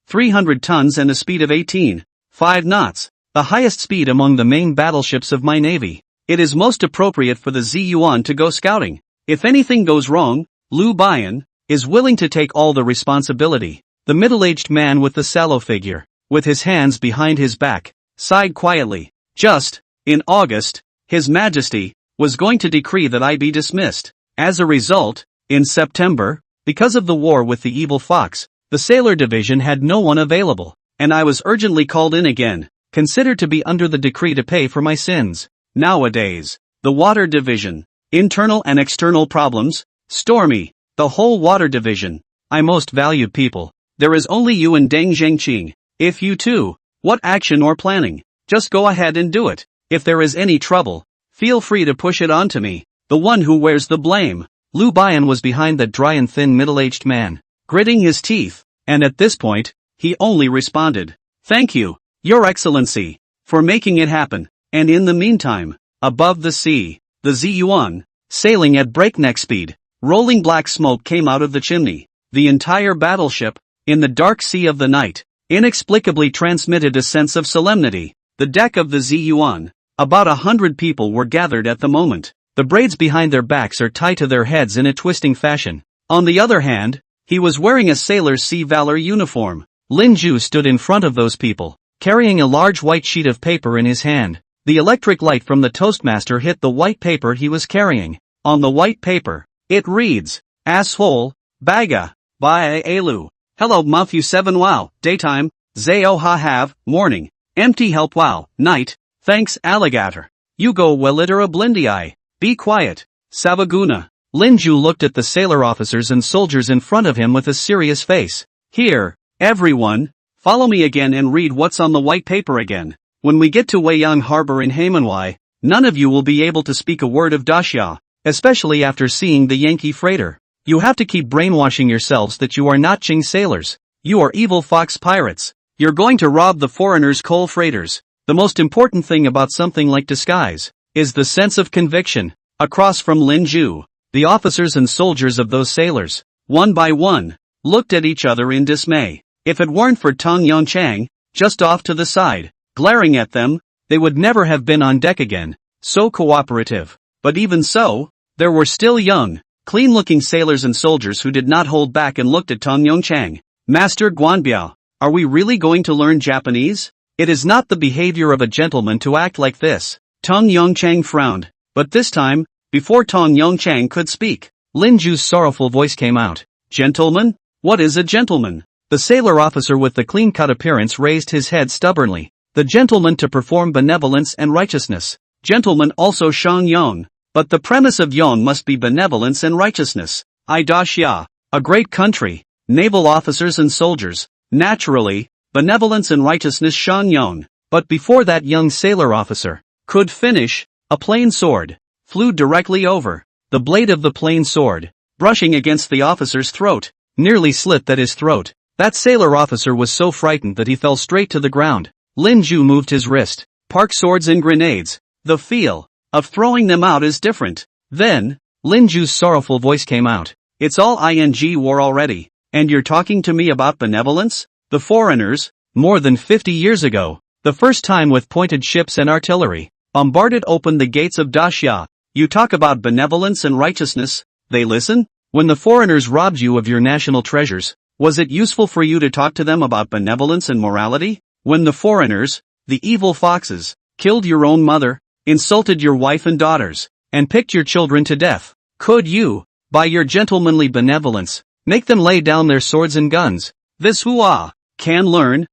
300 tons and a speed of 18.5 knots, the highest speed among the main battleships of my navy. It is most appropriate for the Ziyuan to go scouting. If anything goes wrong, Liu Bian is willing to take all the responsibility. The middle-aged man with the sallow figure, with his hands behind his back, sighed quietly. Just, in August, His Majesty was going to decree that I be dismissed. As a result, in September, because of the war with the evil fox, the sailor division had no one available, and I was urgently called in again, considered to be under the decree to pay for my sins. Nowadays, the water division, internal and external problems, stormy, the whole water division. I most valued people, there is only you and Deng Zhengqing. If you too, what action or planning, just go ahead and do it. If there is any trouble, feel free to push it on to me. The one who wears the blame. Liu Bian was behind that dry and thin middle-aged man, gritting his teeth, and at this point, he only responded, "Thank you, Your Excellency, for making it happen." And in the meantime, above the sea, the Ziyuan, sailing at breakneck speed, rolling black smoke came out of the chimney. The entire battleship, in the dark sea of the night, inexplicably transmitted a sense of solemnity. The deck of the Ziyuan, about 100 people were gathered at the moment. The braids behind their backs are tied to their heads in a twisting fashion. On the other hand, he was wearing a sailor's sea valor uniform. Lin Ju stood in front of those people, carrying a large white sheet of paper in his hand. The electric light from the toastmaster hit the white paper he was carrying. On the white paper, it reads, "Asshole, Baga, Bye Elu. Hello Mufu 7 Wow, daytime, Zao Ha Have, morning, empty help Wow, night, thanks alligator. You go Welitera Blindii. Be quiet, Savaguna." Lin Ju looked at the sailor officers and soldiers in front of him with a serious face. "Here, everyone, follow me again and read what's on the white paper again. When we get to Weiyang Harbor in Haimanwai, none of you will be able to speak a word of Daxia, especially after seeing the Yankee freighter. You have to keep brainwashing yourselves that you are not Qing sailors. You are evil fox pirates. You're going to rob the foreigners' coal freighters. The most important thing about something like disguise is the sense of conviction. Across from Lin Ju, the officers and soldiers of those sailors, one by one, looked at each other in dismay. If it weren't for Tong Yongchang, just off to the side, glaring at them, they would never have been on deck again. So cooperative. But even so, there were still young, clean-looking sailors and soldiers who did not hold back and looked at Tong Yongchang. Master Guanbiao, are we really going to learn Japanese? It is not the behavior of a gentleman to act like this. Tong Yongchang frowned. But this time, before Tong Yongchang could speak, Lin Ju's sorrowful voice came out. Gentleman? What is a gentleman? The sailor officer with the clean-cut appearance raised his head stubbornly. The gentleman to perform benevolence and righteousness. Gentleman also Shang Yong. But the premise of Yong must be benevolence and righteousness. Xia, a great country, naval officers and soldiers. Naturally, benevolence and righteousness Shang Yong. But before that young sailor officer could finish, a plain sword flew directly over. The blade of the plain sword, brushing against the officer's throat, nearly slit at his throat. That sailor officer was so frightened that he fell straight to the ground. Lin Ju moved his wrist. Park swords and grenades. The feel of throwing them out is different. Then, Lin Ju's sorrowful voice came out. It's all ing war already. And you're talking to me about benevolence? The foreigners, more than 50 years ago, the first time with pointed ships and artillery, bombarded opened the gates of Xia. You talk about benevolence and righteousness, they listen? When the foreigners robbed you of your national treasures, was it useful for you to talk to them about benevolence and morality? When the foreigners, the evil foxes, killed your own mother, insulted your wife and daughters, and picked your children to death, could you, by your gentlemanly benevolence, make them lay down their swords and guns? This hua, can't learn,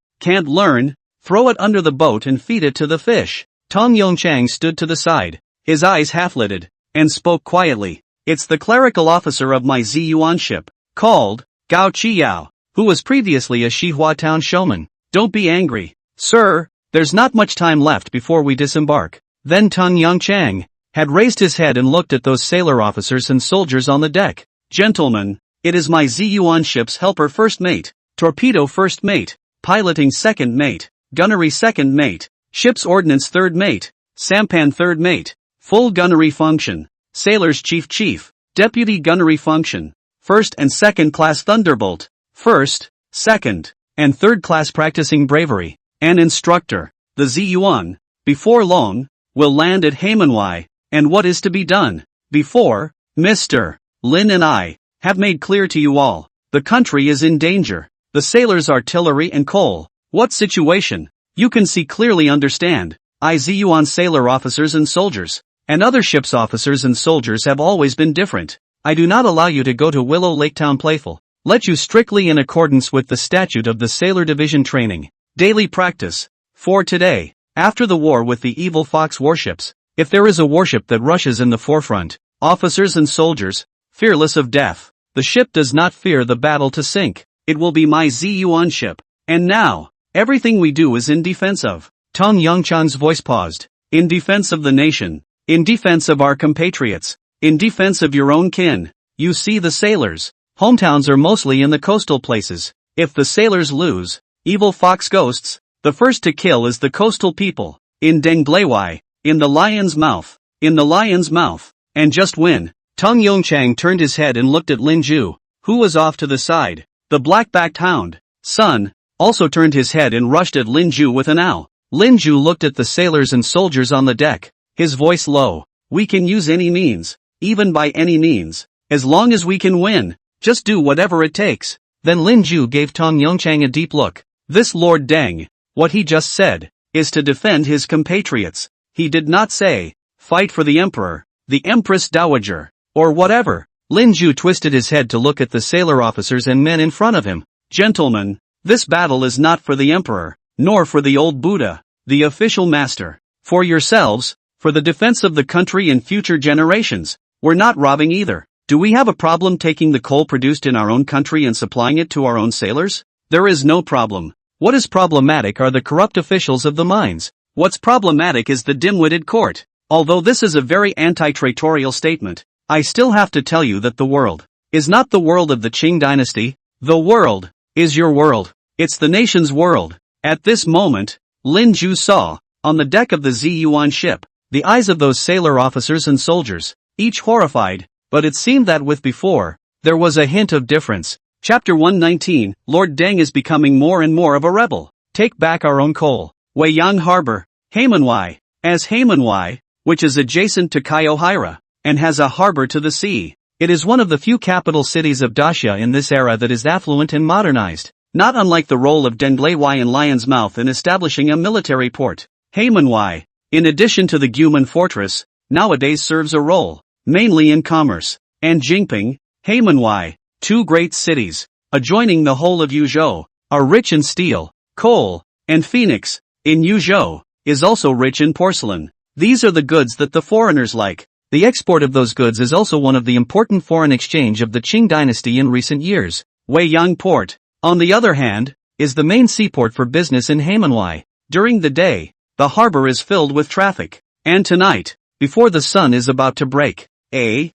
throw it under the boat and feed it to the fish. Tong Yongchang stood to the side, his eyes half-lidded, and spoke quietly. It's the clerical officer of my Ziyuan ship, called Gao Chiyao, who was previously a Shihua town showman. Don't be angry, sir, there's not much time left before we disembark. Then Tong Yongchang had raised his head and looked at those sailor officers and soldiers on the deck. Gentlemen, it is my Ziyuan ship's helper first mate, torpedo first mate, piloting second mate, gunnery second mate, ship's ordnance third mate, sampan third mate, full gunnery function, sailor's chief, deputy gunnery function, first and second class thunderbolt, first, second, and third class practicing bravery, an instructor. The Ziyuan, before long, will land at Haimanwai, and what is to be done? Before, Mr. Lin and I have made clear to you all, the country is in danger. The sailors' artillery and coal. What situation? You can see clearly understand. Ziyuan sailor officers and soldiers, and other ships' officers and soldiers have always been different. I do not allow you to go to Willow Lake Town Playful. Let you strictly in accordance with the statute of the Sailor Division training. Daily practice. For today, after the war with the evil fox warships, if there is a warship that rushes in the forefront, officers and soldiers, fearless of death, the ship does not fear the battle to sink. It will be my Ziyuan ship. And now, everything we do is in defense of. Tong Yongchang's voice paused. In defense of the nation. In defense of our compatriots. In defense of your own kin. You see the sailors. Hometowns are mostly in the coastal places. If the sailors lose, evil fox ghosts, the first to kill is the coastal people. In Dengbleiwai, in the lion's mouth, in the lion's mouth. And just when, Tong Yongchang turned his head and looked at Lin Ju, who was off to the side. The black-backed hound, Sun, also turned his head and rushed at Lin Ju with an owl. Lin Ju looked at the sailors and soldiers on the deck, his voice low. We can use any means, even by any means, as long as we can win. Just do whatever it takes. Then Lin Ju gave Tong Yongchang a deep look. This Lord Deng, what he just said, is to defend his compatriots. He did not say, fight for the emperor, the empress dowager, or whatever. Lin Ju twisted his head to look at the sailor officers and men in front of him. Gentlemen, this battle is not for the emperor, nor for the old Buddha, the official master. For yourselves, for the defense of the country and future generations. We're not robbing either. Do we have a problem taking the coal produced in our own country and supplying it to our own sailors? There is no problem. What is problematic are the corrupt officials of the mines. What's problematic is the dim-witted court. Although this is a very anti-traitorial statement, I still have to tell you that the world is not the world of the Qing dynasty. The world is your world. It's the nation's world. At this moment, Lin Ju saw, on the deck of the Ziyuan ship, the eyes of those sailor officers and soldiers, each horrified, but it seemed that with before, there was a hint of difference. Chapter 119, Lord Deng is becoming more and more of a rebel. Take back our own coal. Weiyang Harbor, Haemanhwai. As Haemanhwai, which is adjacent to Kyohira, and has a harbor to the sea, it is one of the few capital cities of Dacia in this era that is affluent and modernized. Not unlike the role of Denglewai and Lion's Mouth in establishing a military port, Haemanhwai, in addition to the Guman fortress, nowadays serves a role, mainly in commerce. And Jingping, Haemanhwai, two great cities, adjoining the whole of Yuzhou, are rich in steel, coal, and Phoenix, in Yuzhou, is also rich in porcelain. These are the goods that the foreigners like. The export of those goods is also one of the important foreign exchange of the Qing dynasty in recent years. Weiyang Port, on the other hand, is the main seaport for business in Haemanhwai. During the day, the harbor is filled with traffic. And tonight, before the sun is about to break, a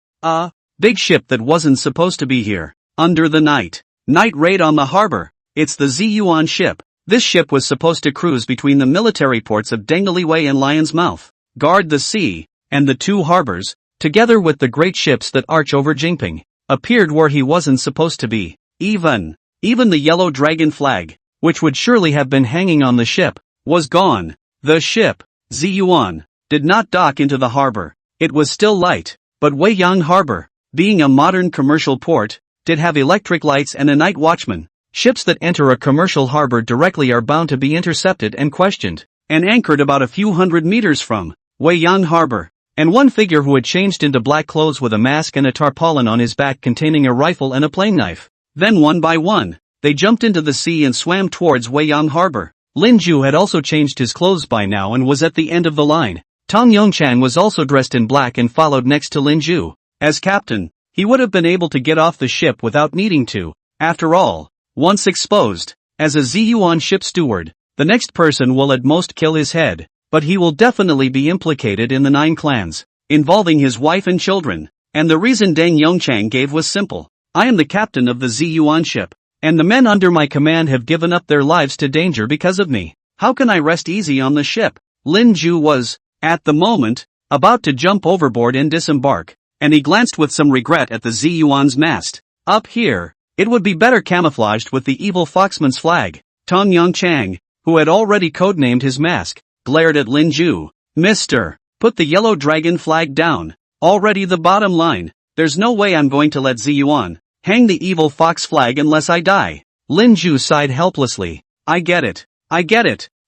big ship that wasn't supposed to be here, under the night raid on the harbor. It's the Ziyuan ship. This ship was supposed to cruise between the military ports of Dengliwei and Lion's Mouth, guard the sea, and the two harbors, together with the great ships that arch over Jingping, appeared where he wasn't supposed to be. Even the yellow dragon flag, which would surely have been hanging on the ship, was gone. The ship, Ziyuan, did not dock into the harbor. It was still light, but Weiyang Harbor, being a modern commercial port, did have electric lights and a night watchman. Ships that enter a commercial harbor directly are bound to be intercepted and questioned, and anchored about a few hundred meters from Weiyang Harbor. And one figure who had changed into black clothes with a mask and a tarpaulin on his back containing a rifle and a plain knife. Then one by one, they jumped into the sea and swam towards Weiyang Harbor. Lin Ju had also changed his clothes by now and was at the end of the line. Tong Yongchang was also dressed in black and followed next to Lin Ju. As captain, he would have been able to get off the ship without needing to. After all, once exposed, as a Ziyuan ship steward, the next person will at most kill his head, but he will definitely be implicated in the 9 clans, involving his wife and children. And the reason Deng Yongchang gave was simple. I am the captain of the Ziyuan ship, and the men under my command have given up their lives to danger because of me. How can I rest easy on the ship? Lin Ju was, at the moment, about to jump overboard and disembark, and he glanced with some regret at the Ziyuan's mast. Up here, it would be better camouflaged with the evil foxman's flag. Tong Yongchang, who had already codenamed his mask, glared at Lin Ju. Mister, put the yellow dragon flag down. Already the bottom line. There's no way I'm going to let Ziyuan hang the evil fox flag unless I die. Lin Ju sighed helplessly. I get it.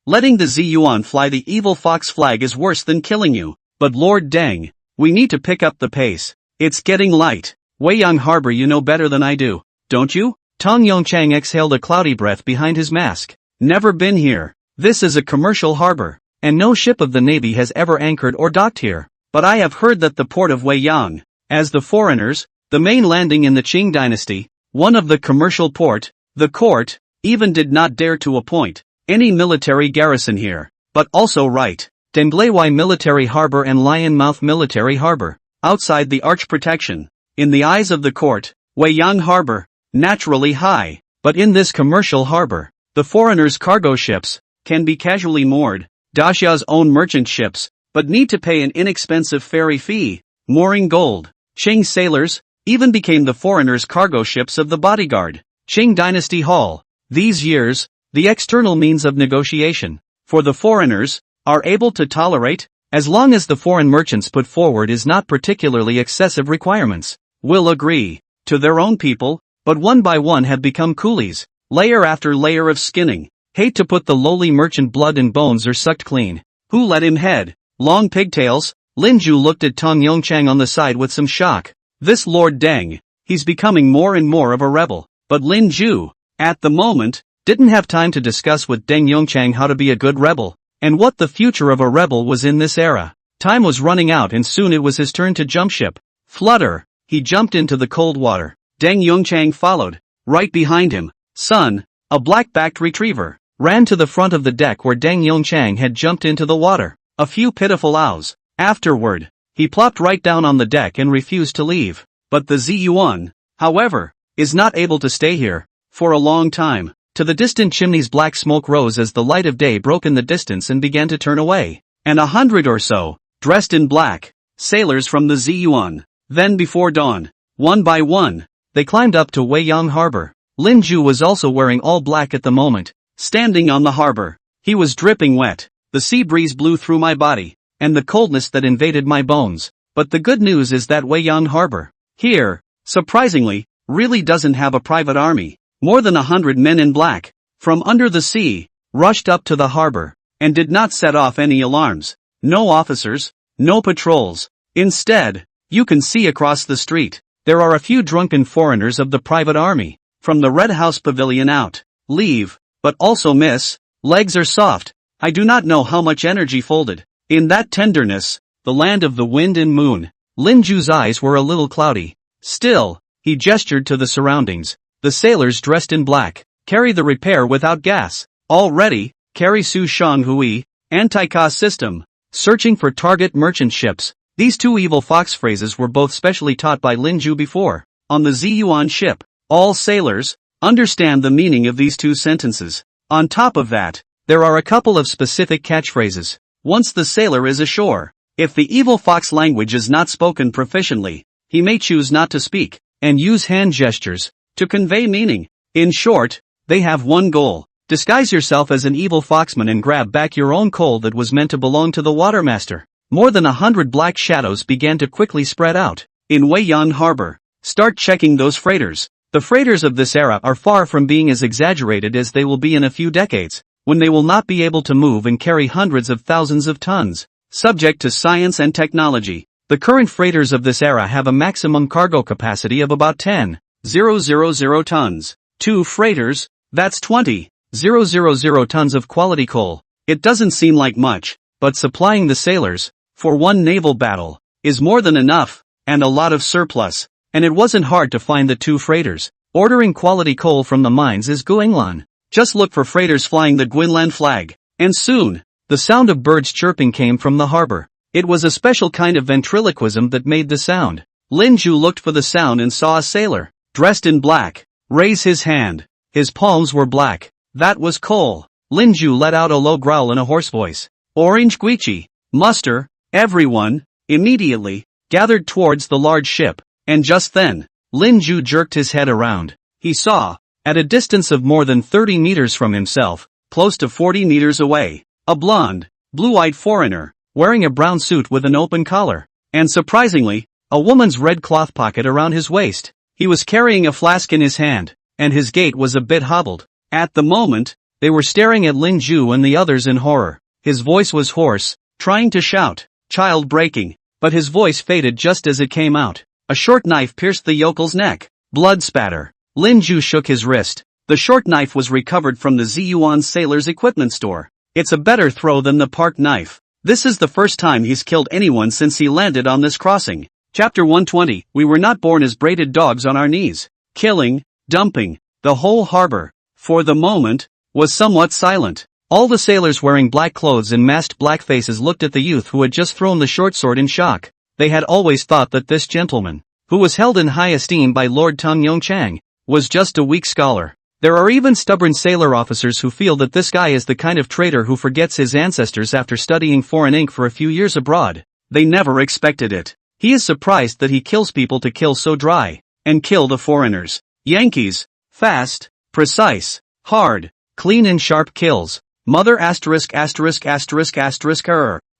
Letting the Ziyuan fly the evil fox flag is worse than killing you. But Lord Deng, we need to pick up the pace. It's getting light. Weiyang Harbor, you know better than I do, don't you? Tong Yongchang exhaled a cloudy breath behind his mask. Never been here. This is a commercial harbor, and no ship of the Navy has ever anchored or docked here. But I have heard that the port of Weiyang, as the foreigners, the main landing in the Qing dynasty, one of the commercial port, the court, even did not dare to appoint any military garrison here. But also right. Denglewei Military Harbor and Lion Mouth Military Harbor, outside the arch protection. In the eyes of the court, Weiyang Harbor, naturally high. But in this commercial harbor, the foreigners' cargo ships can be casually moored. Dacia's own merchant ships, but need to pay an inexpensive ferry fee, mooring gold. Qing sailors even became the foreigners' cargo ships of the bodyguard. Qing Dynasty Hall. These years, the external means of negotiation for the foreigners are able to tolerate, as long as the foreign merchants put forward is not particularly excessive requirements, will agree to their own people, but one by one have become coolies, layer after layer of skinning. Hate to put the lowly merchant blood and bones are sucked clean. Who let him head? Long pigtails? Lin Ju looked at Tong Yongchang on the side with some shock. This Lord Deng, he's becoming more and more of a rebel. But Lin Ju, at the moment, didn't have time to discuss with Deng Yongchang how to be a good rebel, and what the future of a rebel was in this era. Time was running out and soon it was his turn to jump ship. Flutter, he jumped into the cold water. Deng Yongchang followed, right behind him. Sun, a black-backed retriever, ran to the front of the deck where Deng Yongchang had jumped into the water. A few pitiful hours afterward, he plopped right down on the deck and refused to leave. But the Ziyuan, however, is not able to stay here for a long time. To the distant chimneys black smoke rose as the light of day broke in the distance and began to turn away. And 100 or so dressed in black, sailors from the Ziyuan. Then before dawn, one by one, they climbed up to Weiyang Harbor. Lin Ju was also wearing all black at the moment. Standing on the harbor, he was dripping wet. The sea breeze blew through my body, and the coldness that invaded my bones. But the good news is that Weiyang Harbor, here, surprisingly, really doesn't have a private army. More than 100 men in black, from under the sea, rushed up to the harbor, and did not set off any alarms. No officers, no patrols. Instead, you can see across the street, there are a few drunken foreigners of the private army, from the Red House Pavilion out. Leave, but also miss, legs are soft. I do not know how much energy folded in that tenderness, the land of the wind and moon. Lin Ju's eyes were a little cloudy. Still, he gestured to the surroundings. The sailors dressed in black, carry the repair without gas. All ready, carry Su Shanghui, anti-Ka system, searching for target merchant ships. These two evil fox phrases were both specially taught by Lin Ju before. On the Ziyuan ship, all sailors understand the meaning of these two sentences. On top of that, there are a couple of specific catchphrases. Once the sailor is ashore, if the evil fox language is not spoken proficiently, he may choose not to speak, and use hand gestures to convey meaning. In short, they have one goal. Disguise yourself as an evil foxman and grab back your own coal that was meant to belong to the watermaster. More than 100 black shadows began to quickly spread out. In Weiyang Harbor, start checking those freighters. The freighters of this era are far from being as exaggerated as they will be in a few decades, when they will not be able to move and carry hundreds of thousands of tons. Subject to science and technology, the current freighters of this era have a maximum cargo capacity of about 10,000 tons. 2 freighters, that's 20,000 tons of quality coal. It doesn't seem like much, but supplying the sailors, for one naval battle, is more than enough, and a lot of surplus. And it wasn't hard to find the 2 freighters. Ordering quality coal from the mines is Guinglan. Just look for freighters flying the Guinlan flag, and soon, the sound of birds chirping came from the harbor. It was a special kind of ventriloquism that made the sound. Lin Ju looked for the sound and saw a sailor, dressed in black, raise his hand. His palms were black. That was coal. Lin Ju let out a low growl in a hoarse voice. Orange Guichi, muster, everyone, immediately, gathered towards the large ship, and just then, Lin Ju jerked his head around. He saw, at a distance of more than 30 meters from himself, close to 40 meters away, a blonde, blue-eyed foreigner, wearing a brown suit with an open collar, and surprisingly, a woman's red cloth pocket around his waist. He was carrying a flask in his hand, and his gait was a bit hobbled. At the moment, they were staring at Lin Ju and the others in horror. His voice was hoarse, trying to shout, child-breaking, but his voice faded just as it came out. A short knife pierced the yokel's neck. Blood spatter. Lin Ju shook his wrist. The short knife was recovered from the Ziyuan sailor's equipment store. It's a better throw than the park knife. This is the first time he's killed anyone since he landed on this crossing. Chapter 120. We were not born as braided dogs on our knees. Killing, dumping. The whole harbor, for the moment, was somewhat silent. All the sailors wearing black clothes and masked black faces looked at the youth who had just thrown the short sword in shock. They had always thought that this gentleman, who was held in high esteem by Lord Tung Yongchang, was just a weak scholar. There are even stubborn sailor officers who feel that this guy is the kind of traitor who forgets his ancestors after studying foreign ink for a few years abroad. They never expected it. He is surprised that he kills people to kill so dry, and kill the foreigners. Yankees, fast, precise, hard, clean and sharp kills. Mother asterisk.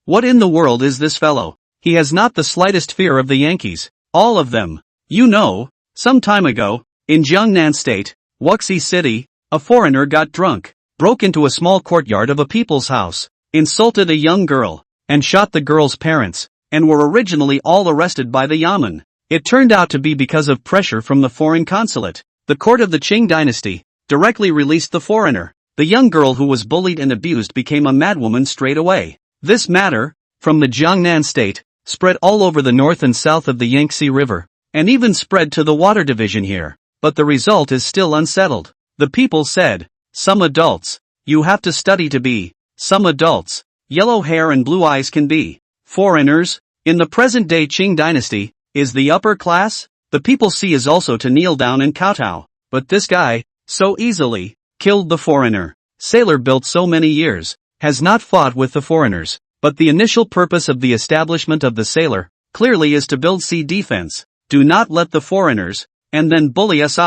What in the world is this fellow? He has not the slightest fear of the Yankees. All of them. You know, some time ago, in Jiangnan State, Wuxi City, a foreigner got drunk, broke into a small courtyard of a people's house, insulted a young girl, and shot the girl's parents, and were originally all arrested by the Yamen. It turned out to be because of pressure from the foreign consulate. The court of the Qing dynasty directly released the foreigner. The young girl who was bullied and abused became a madwoman straight away. This matter, from the Jiangnan State, spread all over the north and south of the Yangtze River, and even spread to the water division here. But the result is still unsettled. The people said, some adults, you have to study to be, some adults, yellow hair and blue eyes can be, foreigners, in the present-day Qing dynasty, is the upper class? The people see is also to kneel down and kowtow. But this guy, so easily, killed the foreigner. Sailor built so many years, has not fought with the foreigners. But the initial purpose of the establishment of the sailor, clearly is to build sea defense. Do not let the foreigners, and then bully us.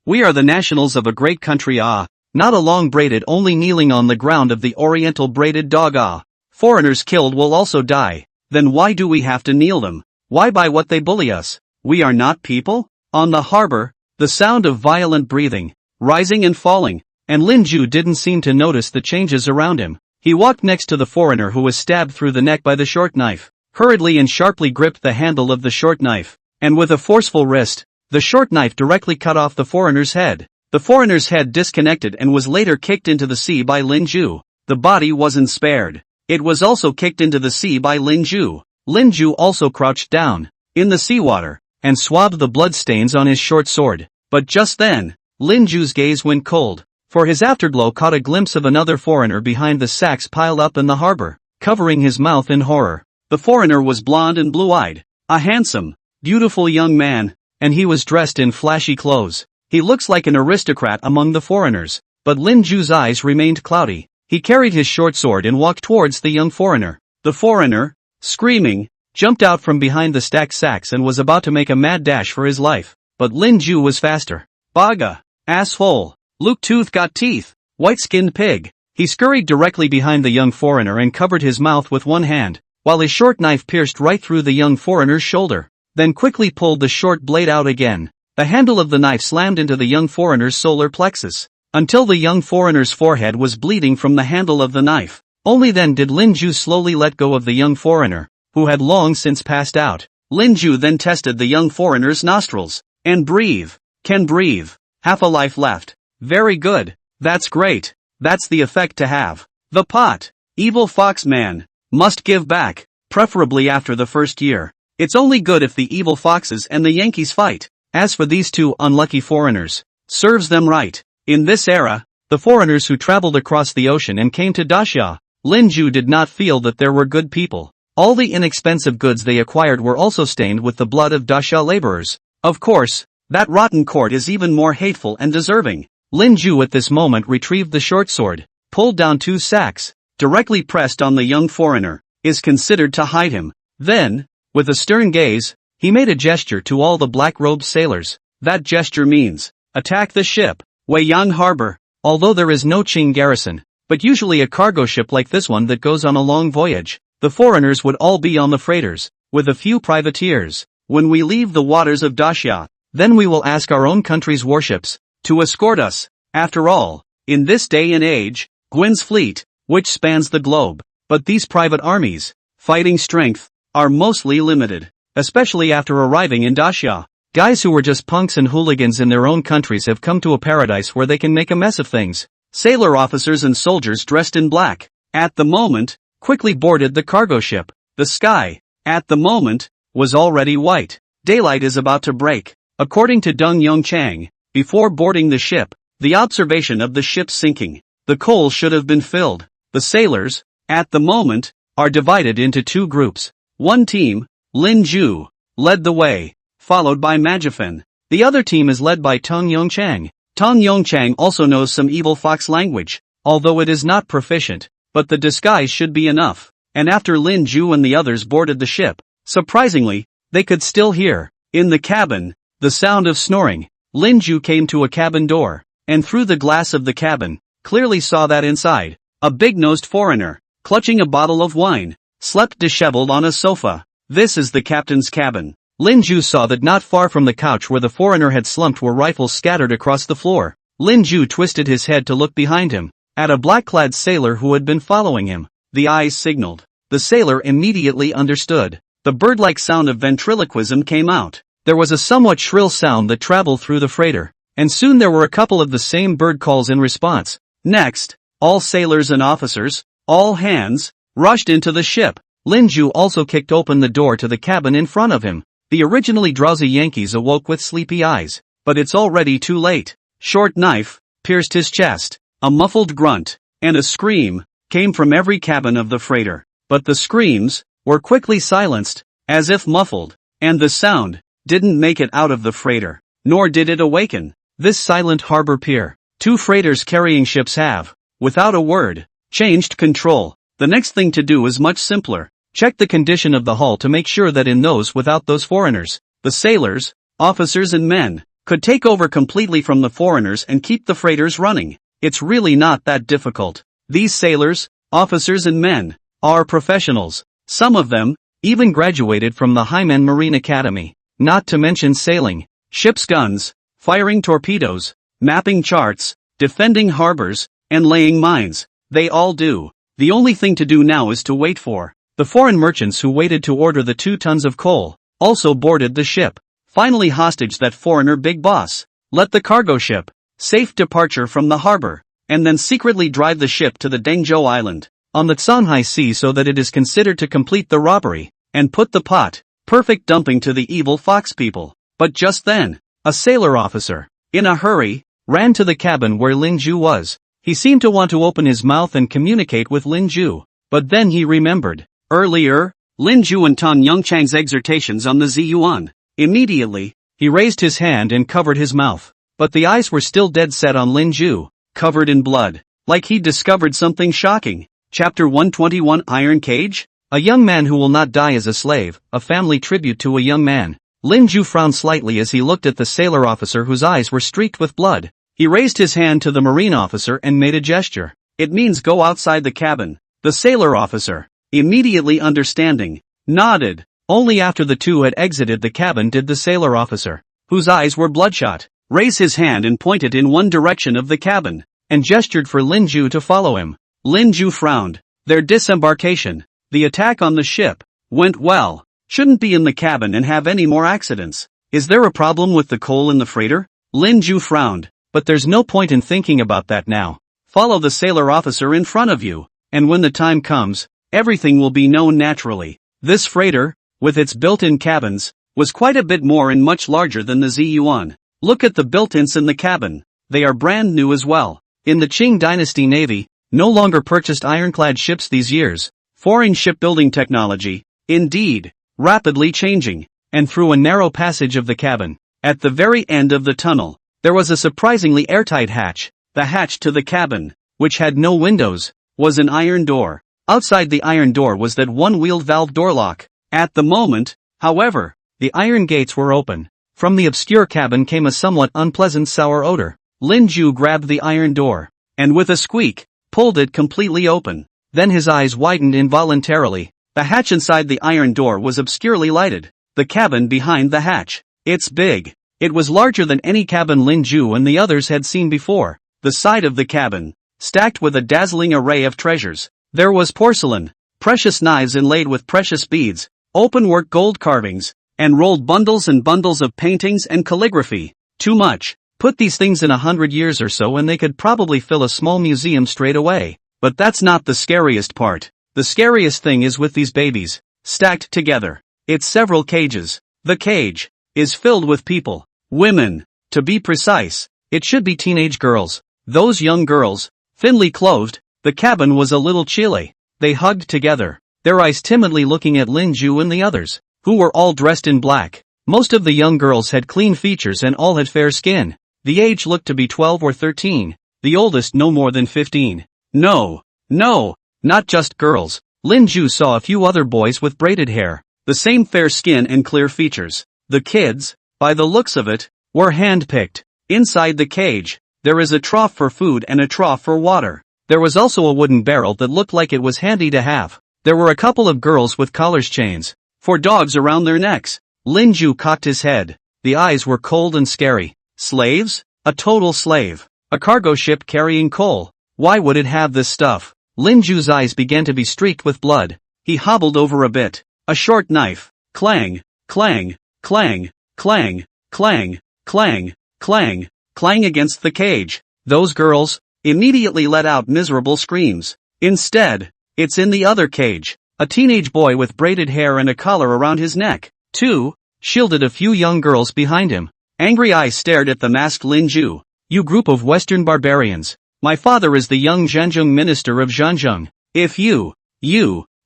We are the nationals of a great country. Not a long braided only kneeling on the ground of the oriental braided dog. Foreigners killed will also die. Then why do we have to kneel them? Why by what they bully us? We are not people? On the harbor, the sound of violent breathing, rising and falling, and Lin Ju didn't seem to notice the changes around him. He walked next to the foreigner who was stabbed through the neck by the short knife, hurriedly and sharply gripped the handle of the short knife, and with a forceful wrist, the short knife directly cut off the foreigner's head. The foreigner's head disconnected and was later kicked into the sea by Lin Ju. The body wasn't spared. It was also kicked into the sea by Lin Ju. Lin Ju also crouched down, in the seawater, and swabbed the bloodstains on his short sword. But just then, Lin Ju's gaze went cold, for his afterglow caught a glimpse of another foreigner behind the sacks piled up in the harbor, covering his mouth in horror. The foreigner was blonde and blue-eyed, a handsome, beautiful young man, and he was dressed in flashy clothes. He looks like an aristocrat among the foreigners, but Lin Ju's eyes remained cloudy. He carried his short sword and walked towards the young foreigner. The foreigner, screaming, jumped out from behind the stacked sacks and was about to make a mad dash for his life, but Lin Ju was faster. Baga, asshole, Luke Tooth got teeth, white-skinned pig. He scurried directly behind the young foreigner and covered his mouth with one hand, while his short knife pierced right through the young foreigner's shoulder, then quickly pulled the short blade out again. The handle of the knife slammed into the young foreigner's solar plexus, until the young foreigner's forehead was bleeding from the handle of the knife. Only then did Lin Ju slowly let go of the young foreigner, who had long since passed out. Lin Ju then tested the young foreigner's nostrils, and breathe. Can breathe. Half a life left. Very good. That's great. That's the effect to have. The pot. Evil fox man. Must give back, preferably after the first year. It's only good if the evil foxes and the Yankees fight. As for these two unlucky foreigners, serves them right. In this era, the foreigners who traveled across the ocean and came to Daxia, Lin Ju did not feel that there were good people. All the inexpensive goods they acquired were also stained with the blood of Daxia laborers. Of course, that rotten court is even more hateful and deserving. Lin Ju at this moment retrieved the short sword, pulled down two sacks, directly pressed on the young foreigner, is considered to hide him. Then, with a stern gaze, he made a gesture to all the black-robed sailors. That gesture means, attack the ship, Weiyang Harbor. Although there is no Qing garrison, but usually a cargo ship like this one that goes on a long voyage, the foreigners would all be on the freighters, with a few privateers. When we leave the waters of Daxia, then we will ask our own country's warships to escort us. After all, in this day and age, Gwyn's fleet, which spans the globe, but these private armies, fighting strength, are mostly limited. Especially after arriving in Daxia. Guys who were just punks and hooligans in their own countries have come to a paradise where they can make a mess of things. Sailor officers and soldiers dressed in black, at the moment, quickly boarded the cargo ship. The sky, at the moment, was already white. Daylight is about to break. According to Deng Yongchang, before boarding the ship, the observation of the ship sinking, the coal should have been filled. The sailors, at the moment, are divided into two groups. One team, Lin Ju, led the way, followed by Majifan. The other team is led by Deng Yongchang. Deng Yongchang also knows some evil fox language, although it is not proficient, but the disguise should be enough. And after Lin Ju and the others boarded the ship, surprisingly, they could still hear, in the cabin, the sound of snoring. Lin Ju came to a cabin door, and through the glass of the cabin, clearly saw that inside, a big-nosed foreigner, clutching a bottle of wine, slept disheveled on a sofa. This is the captain's cabin. Lin Ju saw that not far from the couch where the foreigner had slumped were rifles scattered across the floor. Lin Ju twisted his head to look behind him, at a black-clad sailor who had been following him. The eyes signaled. The sailor immediately understood. The bird-like sound of ventriloquism came out. There was a somewhat shrill sound that traveled through the freighter, and soon there were a couple of the same bird calls in response. Next, all sailors and officers, all hands, rushed into the ship. Lin Ju also kicked open the door to the cabin in front of him. The originally drowsy Yankees awoke with sleepy eyes, but it's already too late. Short knife pierced his chest. A muffled grunt and a scream came from every cabin of the freighter, but the screams were quickly silenced, as if muffled, and the sound didn't make it out of the freighter, nor did it awaken. This silent harbor pier, two freighters carrying ships have, without a word, changed control. The next thing to do is much simpler. Check the condition of the hull to make sure that in those without those foreigners, the sailors, officers and men, could take over completely from the foreigners and keep the freighters running. It's really not that difficult. These sailors, officers and men, are professionals. Some of them, even graduated from the Hyman Marine Academy. Not to mention sailing, ship's guns, firing torpedoes, mapping charts, defending harbors, and laying mines. They all do. The only thing to do now is to wait for the foreign merchants who waited to order the 2 tons of coal, also boarded the ship. Finally hostage that foreigner big boss. Let the cargo ship, safe departure from the harbor, and then secretly drive the ship to the Dengzhou Island, on the Songhai Sea so that it is considered to complete the robbery, and put the pot, perfect dumping to the evil fox people. But just then, a sailor officer, in a hurry, ran to the cabin where Lin Ju was. He seemed to want to open his mouth and communicate with Lin Ju, but then he remembered. Earlier, Lin Ju and Tan Yongchang's exhortations on the Ziyuan. Immediately, he raised his hand and covered his mouth, but the eyes were still dead set on Lin Ju, covered in blood, like he'd discovered something shocking. Chapter 121 Iron Cage? A young man who will not die as a slave, a family tribute to a young man. Lin Ju frowned slightly as he looked at the sailor officer whose eyes were streaked with blood. He raised his hand to the marine officer and made a gesture. It means go outside the cabin. The sailor officer, immediately understanding, nodded. Only after the two had exited the cabin did the sailor officer, whose eyes were bloodshot, raise his hand and point it in one direction of the cabin, and gestured for Lin Ju to follow him. Lin Ju frowned. Their disembarkation, the attack on the ship, went well. Shouldn't be in the cabin and have any more accidents. Is there a problem with the coal in the freighter? Lin Ju frowned. But there's no point in thinking about that now. Follow the sailor officer in front of you, and when the time comes, everything will be known naturally. This freighter, with its built-in cabins, was quite a bit more and much larger than the Ziyuan. Look at the built-ins in the cabin. They are brand new as well. In the Qing Dynasty Navy, no longer purchased ironclad ships these years. Foreign shipbuilding technology, indeed, rapidly changing. And through a narrow passage of the cabin, at the very end of the tunnel, there was a surprisingly airtight hatch. The hatch to the cabin, which had no windows, was an iron door. Outside the iron door was that one-wheeled valve door lock. At the moment, however, the iron gates were open. From the obscure cabin came a somewhat unpleasant sour odor. Lin Ju grabbed the iron door, and with a squeak, pulled it completely open. Then his eyes widened involuntarily. The hatch inside the iron door was obscurely lighted. The cabin behind the hatch. It's big. It was larger than any cabin Lin Ju and the others had seen before. The side of the cabin, stacked with a dazzling array of treasures. There was porcelain, precious knives inlaid with precious beads, open-work gold carvings, and rolled bundles and bundles of paintings and calligraphy. Too much. Put these things in 100 years or so and they could probably fill a small museum straight away. But that's not the scariest part. The scariest thing is with these babies, stacked together. It's several cages. The cage is filled with people. Women, to be precise. It should be teenage girls. Those young girls, thinly clothed. The cabin was a little chilly. They hugged together, their eyes timidly looking at Lin Ju and the others, who were all dressed in black. Most of the young girls had clean features and all had fair skin. The age looked to be 12 or 13. The oldest no more than 15. No, not just girls. Lin Ju saw a few other boys with braided hair, the same fair skin and clear features. The kids, by the looks of it, were hand-picked. Inside the cage, there is a trough for food and a trough for water. There was also a wooden barrel that looked like it was handy to have. There were a couple of girls with collars chains for dogs around their necks. Lin Ju cocked his head. The eyes were cold and scary. Slaves? A total slave. A cargo ship carrying coal. Why would it have this stuff? Lin Ju's eyes began to be streaked with blood. He hobbled over a bit. A short knife. Clang, clang, clang, clang, clang, clang, clang, clang against the cage. Those girls immediately let out miserable screams. Instead, it's in the other cage. A teenage boy with braided hair and a collar around his neck, too, shielded a few young girls behind him. Angry eyes stared at the masked Lin Ju. You group of Western barbarians. My father is the young Zhanzhong minister of Zhanzhong. If you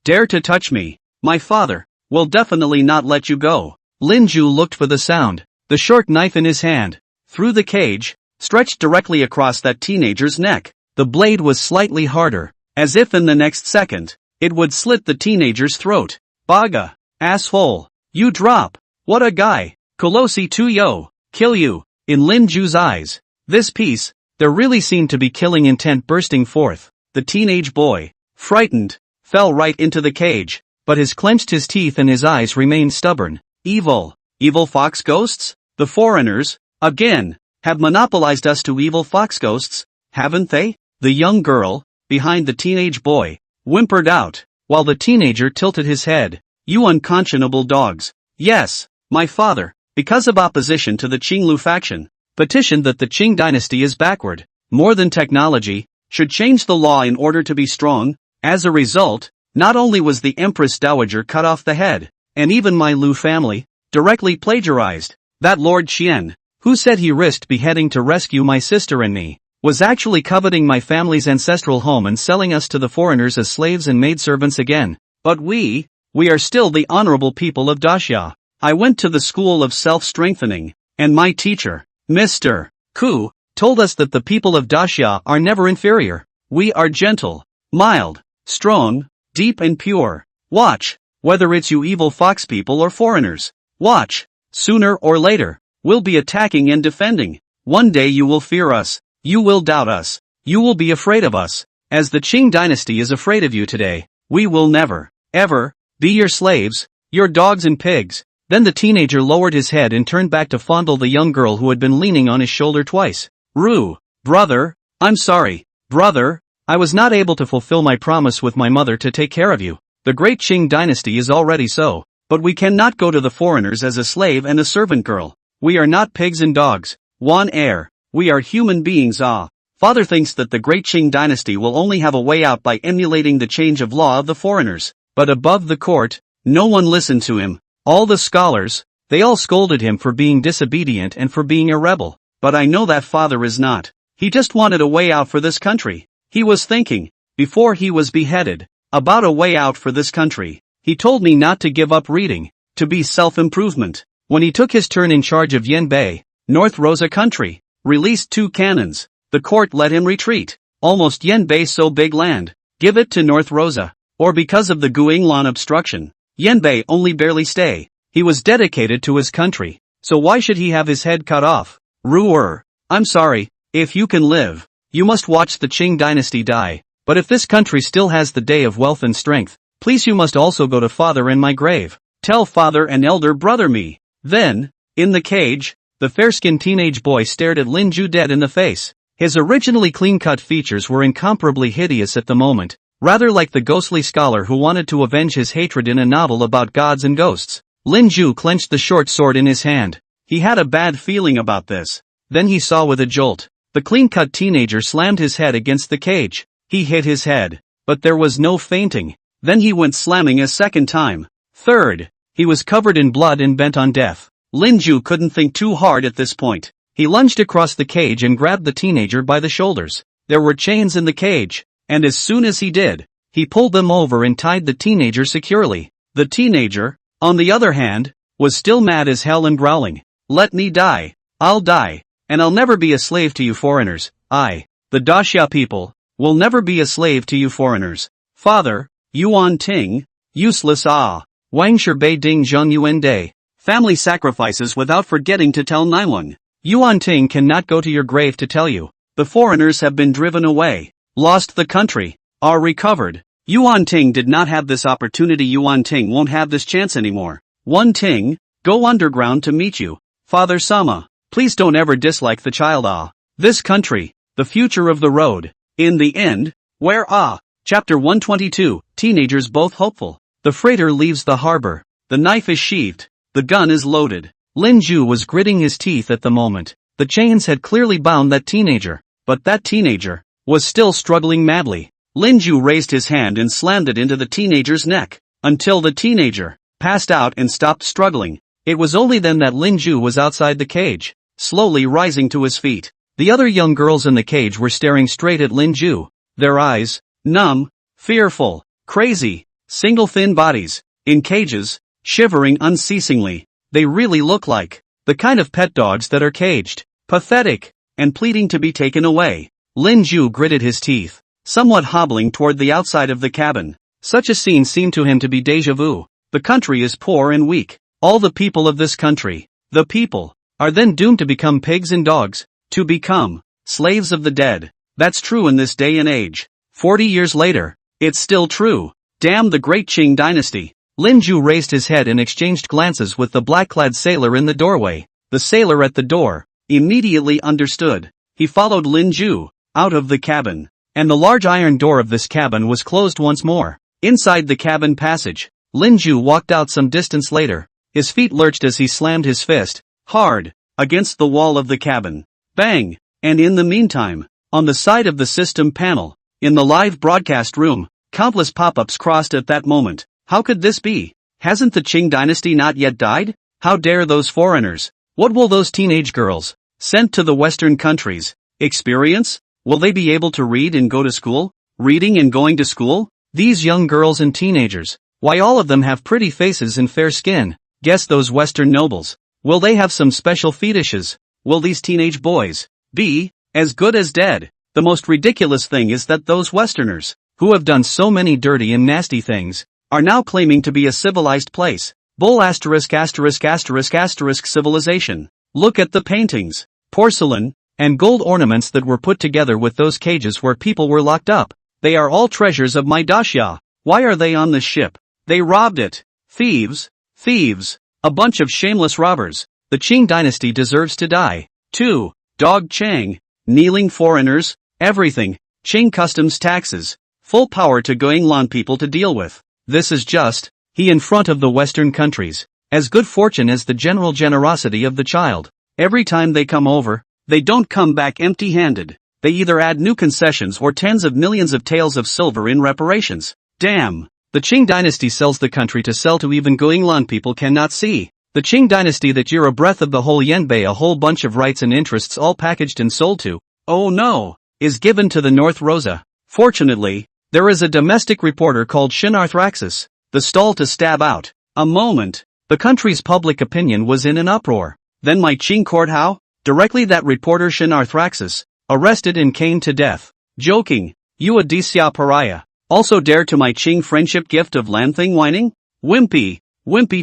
dare to touch me, my father will definitely not let you go. Lin Ju looked for the sound. The short knife in his hand, through the cage, stretched directly across that teenager's neck. The blade was slightly harder, as if in the next second, it would slit the teenager's throat. Baga. Asshole. You drop. What a guy. Kolosi to yo. Kill you. In Lin Ju's eyes, this piece, there really seemed to be killing intent bursting forth. The teenage boy, frightened, fell right into the cage, but clenched his teeth and his eyes remained stubborn. Evil. Evil fox ghosts? The foreigners, again, have monopolized us to evil fox ghosts, haven't they? The young girl, behind the teenage boy, whimpered out, while the teenager tilted his head. You unconscionable dogs. Yes, my father, because of opposition to the Qinglu faction, petitioned that the Qing dynasty is backward, more than technology, should change the law in order to be strong. As a result, not only was the Empress Dowager cut off the head, and even my Lu family, directly plagiarized, that Lord Qian, who said he risked beheading to rescue my sister and me, was actually coveting my family's ancestral home and selling us to the foreigners as slaves and maidservants again. But we are still the honorable people of Daxia. I went to the school of self-strengthening, and my teacher, Mr. Ku, told us that the people of Daxia are never inferior. We are gentle, mild, strong, deep and pure. Watch, whether it's you evil fox people or foreigners. Watch, sooner or later, we'll be attacking and defending. One day you will fear us, you will doubt us, you will be afraid of us. As the Qing dynasty is afraid of you today, we will never, ever, be your slaves, your dogs and pigs. Then the teenager lowered his head and turned back to fondle the young girl who had been leaning on his shoulder twice. Brother, I'm sorry, brother, I was not able to fulfill my promise with my mother to take care of you. The great Qing dynasty is already so, but we cannot go to the foreigners as a slave and a servant girl. We are not pigs and dogs. Wan Air, we are human beings. Father thinks that the great Qing dynasty will only have a way out by emulating the change of law of the foreigners. But above the court, no one listened to him. All the scholars, they all scolded him for being disobedient and for being a rebel. But I know that father is not. He just wanted a way out for this country. He was thinking, before he was beheaded, about a way out for this country. He told me not to give up reading, to be self-improvement. When he took his turn in charge of Yanbei, North Rosa country, released 2 cannons, the court let him retreat. Almost Yanbei so big land, give it to North Rosa. Or because of the Guinglan obstruction, Yanbei only barely stay. He was dedicated to his country, so why should he have his head cut off? Ruer, I'm sorry, if you can live, you must watch the Qing dynasty die. But if this country still has the day of wealth and strength, please you must also go to father in my grave. Tell father and elder brother me. Then, in the cage, the fair-skinned teenage boy stared at Lin Ju dead in the face. His originally clean-cut features were incomparably hideous at the moment, rather like the ghostly scholar who wanted to avenge his hatred in a novel about gods and ghosts. Lin Ju clenched the short sword in his hand. He had a bad feeling about this. Then he saw with a jolt. The clean-cut teenager slammed his head against the cage. He hit his head, but there was no fainting. Then he went slamming a second time. Third, he was covered in blood and bent on death. Lin Ju couldn't think too hard at this point. He lunged across the cage and grabbed the teenager by the shoulders. There were chains in the cage, and as soon as he did, he pulled them over and tied the teenager securely. The teenager, on the other hand, was still mad as hell and growling. Let me die. I'll die, and I'll never be a slave to you foreigners. I, the Daxia people, will never be a slave to you foreigners. Father, Yuan Ting, useless Wang Shibei Ding Zheng Yuan Day. Family sacrifices without forgetting to tell Nailang. Yuan Ting cannot go to your grave to tell you. The foreigners have been driven away, lost the country, are recovered. Yuan Ting did not have this opportunity. Yuan Ting won't have this chance anymore. One Ting, go underground to meet you. Father Sama, please don't ever dislike the child. This country, the future of the road. In the end, where Chapter 122, Teenagers both hopeful. The freighter leaves the harbor. The knife is sheathed. The gun is loaded. Lin Ju was gritting his teeth at the moment. The chains had clearly bound that teenager, but that teenager was still struggling madly. Lin Ju raised his hand and slammed it into the teenager's neck, until the teenager passed out and stopped struggling. It was only then that Lin Ju was outside the cage, slowly rising to his feet. The other young girls in the cage were staring straight at Lin Ju, their eyes numb, fearful, crazy, single thin bodies, in cages, shivering unceasingly. They really look like the kind of pet dogs that are caged, pathetic, and pleading to be taken away. Lin Ju gritted his teeth, somewhat hobbling toward the outside of the cabin. Such a scene seemed to him to be déjà vu. The country is poor and weak. All the people of this country, the people, are then doomed to become pigs and dogs, to become slaves of the dead. That's true in this day and age. 40 years later, it's still true. Damn the great Qing dynasty. Lin Ju raised his head and exchanged glances with the black-clad sailor in the doorway. The sailor at the door immediately understood. He followed Lin Ju out of the cabin, and the large iron door of this cabin was closed once more. Inside the cabin passage, Lin Ju walked out some distance later. His feet lurched as he slammed his fist hard against the wall of the cabin. Bang! And in the meantime, on the side of the system panel, in the live broadcast room, countless pop-ups crossed at that moment. How could this be? Hasn't the Qing dynasty not yet died? How dare those foreigners? What will those teenage girls, sent to the Western countries, experience? Will they be able to read and go to school? Reading and going to school? These young girls and teenagers, why all of them have pretty faces and fair skin. Guess those Western nobles. Will they have some special fetishes? Will these teenage boys be as good as dead? The most ridiculous thing is that those Westerners, who have done so many dirty and nasty things, are now claiming to be a civilized place. Bull ***** civilization. Look at the paintings, porcelain, and gold ornaments that were put together with those cages where people were locked up. They are all treasures of my daxia. Why are they on this ship? They robbed it. Thieves. Thieves. A bunch of shameless robbers. The Qing dynasty deserves to die. 2. Dog Chang. Kneeling foreigners. Everything. Qing customs taxes. Full power to Guanglan people to deal with. This is just, he in front of the Western countries, as good fortune as the general generosity of the child. Every time they come over, they don't come back empty-handed. They either add new concessions or tens of millions of taels of silver in reparations. Damn! The Qing dynasty sells the country to sell to even Guanglan people cannot see. The Qing dynasty that you're a breath of the whole Yanbei, a whole bunch of rights and interests all packaged and sold to, oh no, is given to the North Rosa. Fortunately, there is a domestic reporter called Shinarthraxis, the stall to stab out. A moment, the country's public opinion was in an uproar. Then my Qing court how? Directly that reporter Shinarthraxis, arrested and caned to death. Joking, you a Dixia pariah, also dare to my Qing friendship gift of land thing whining? Wimpy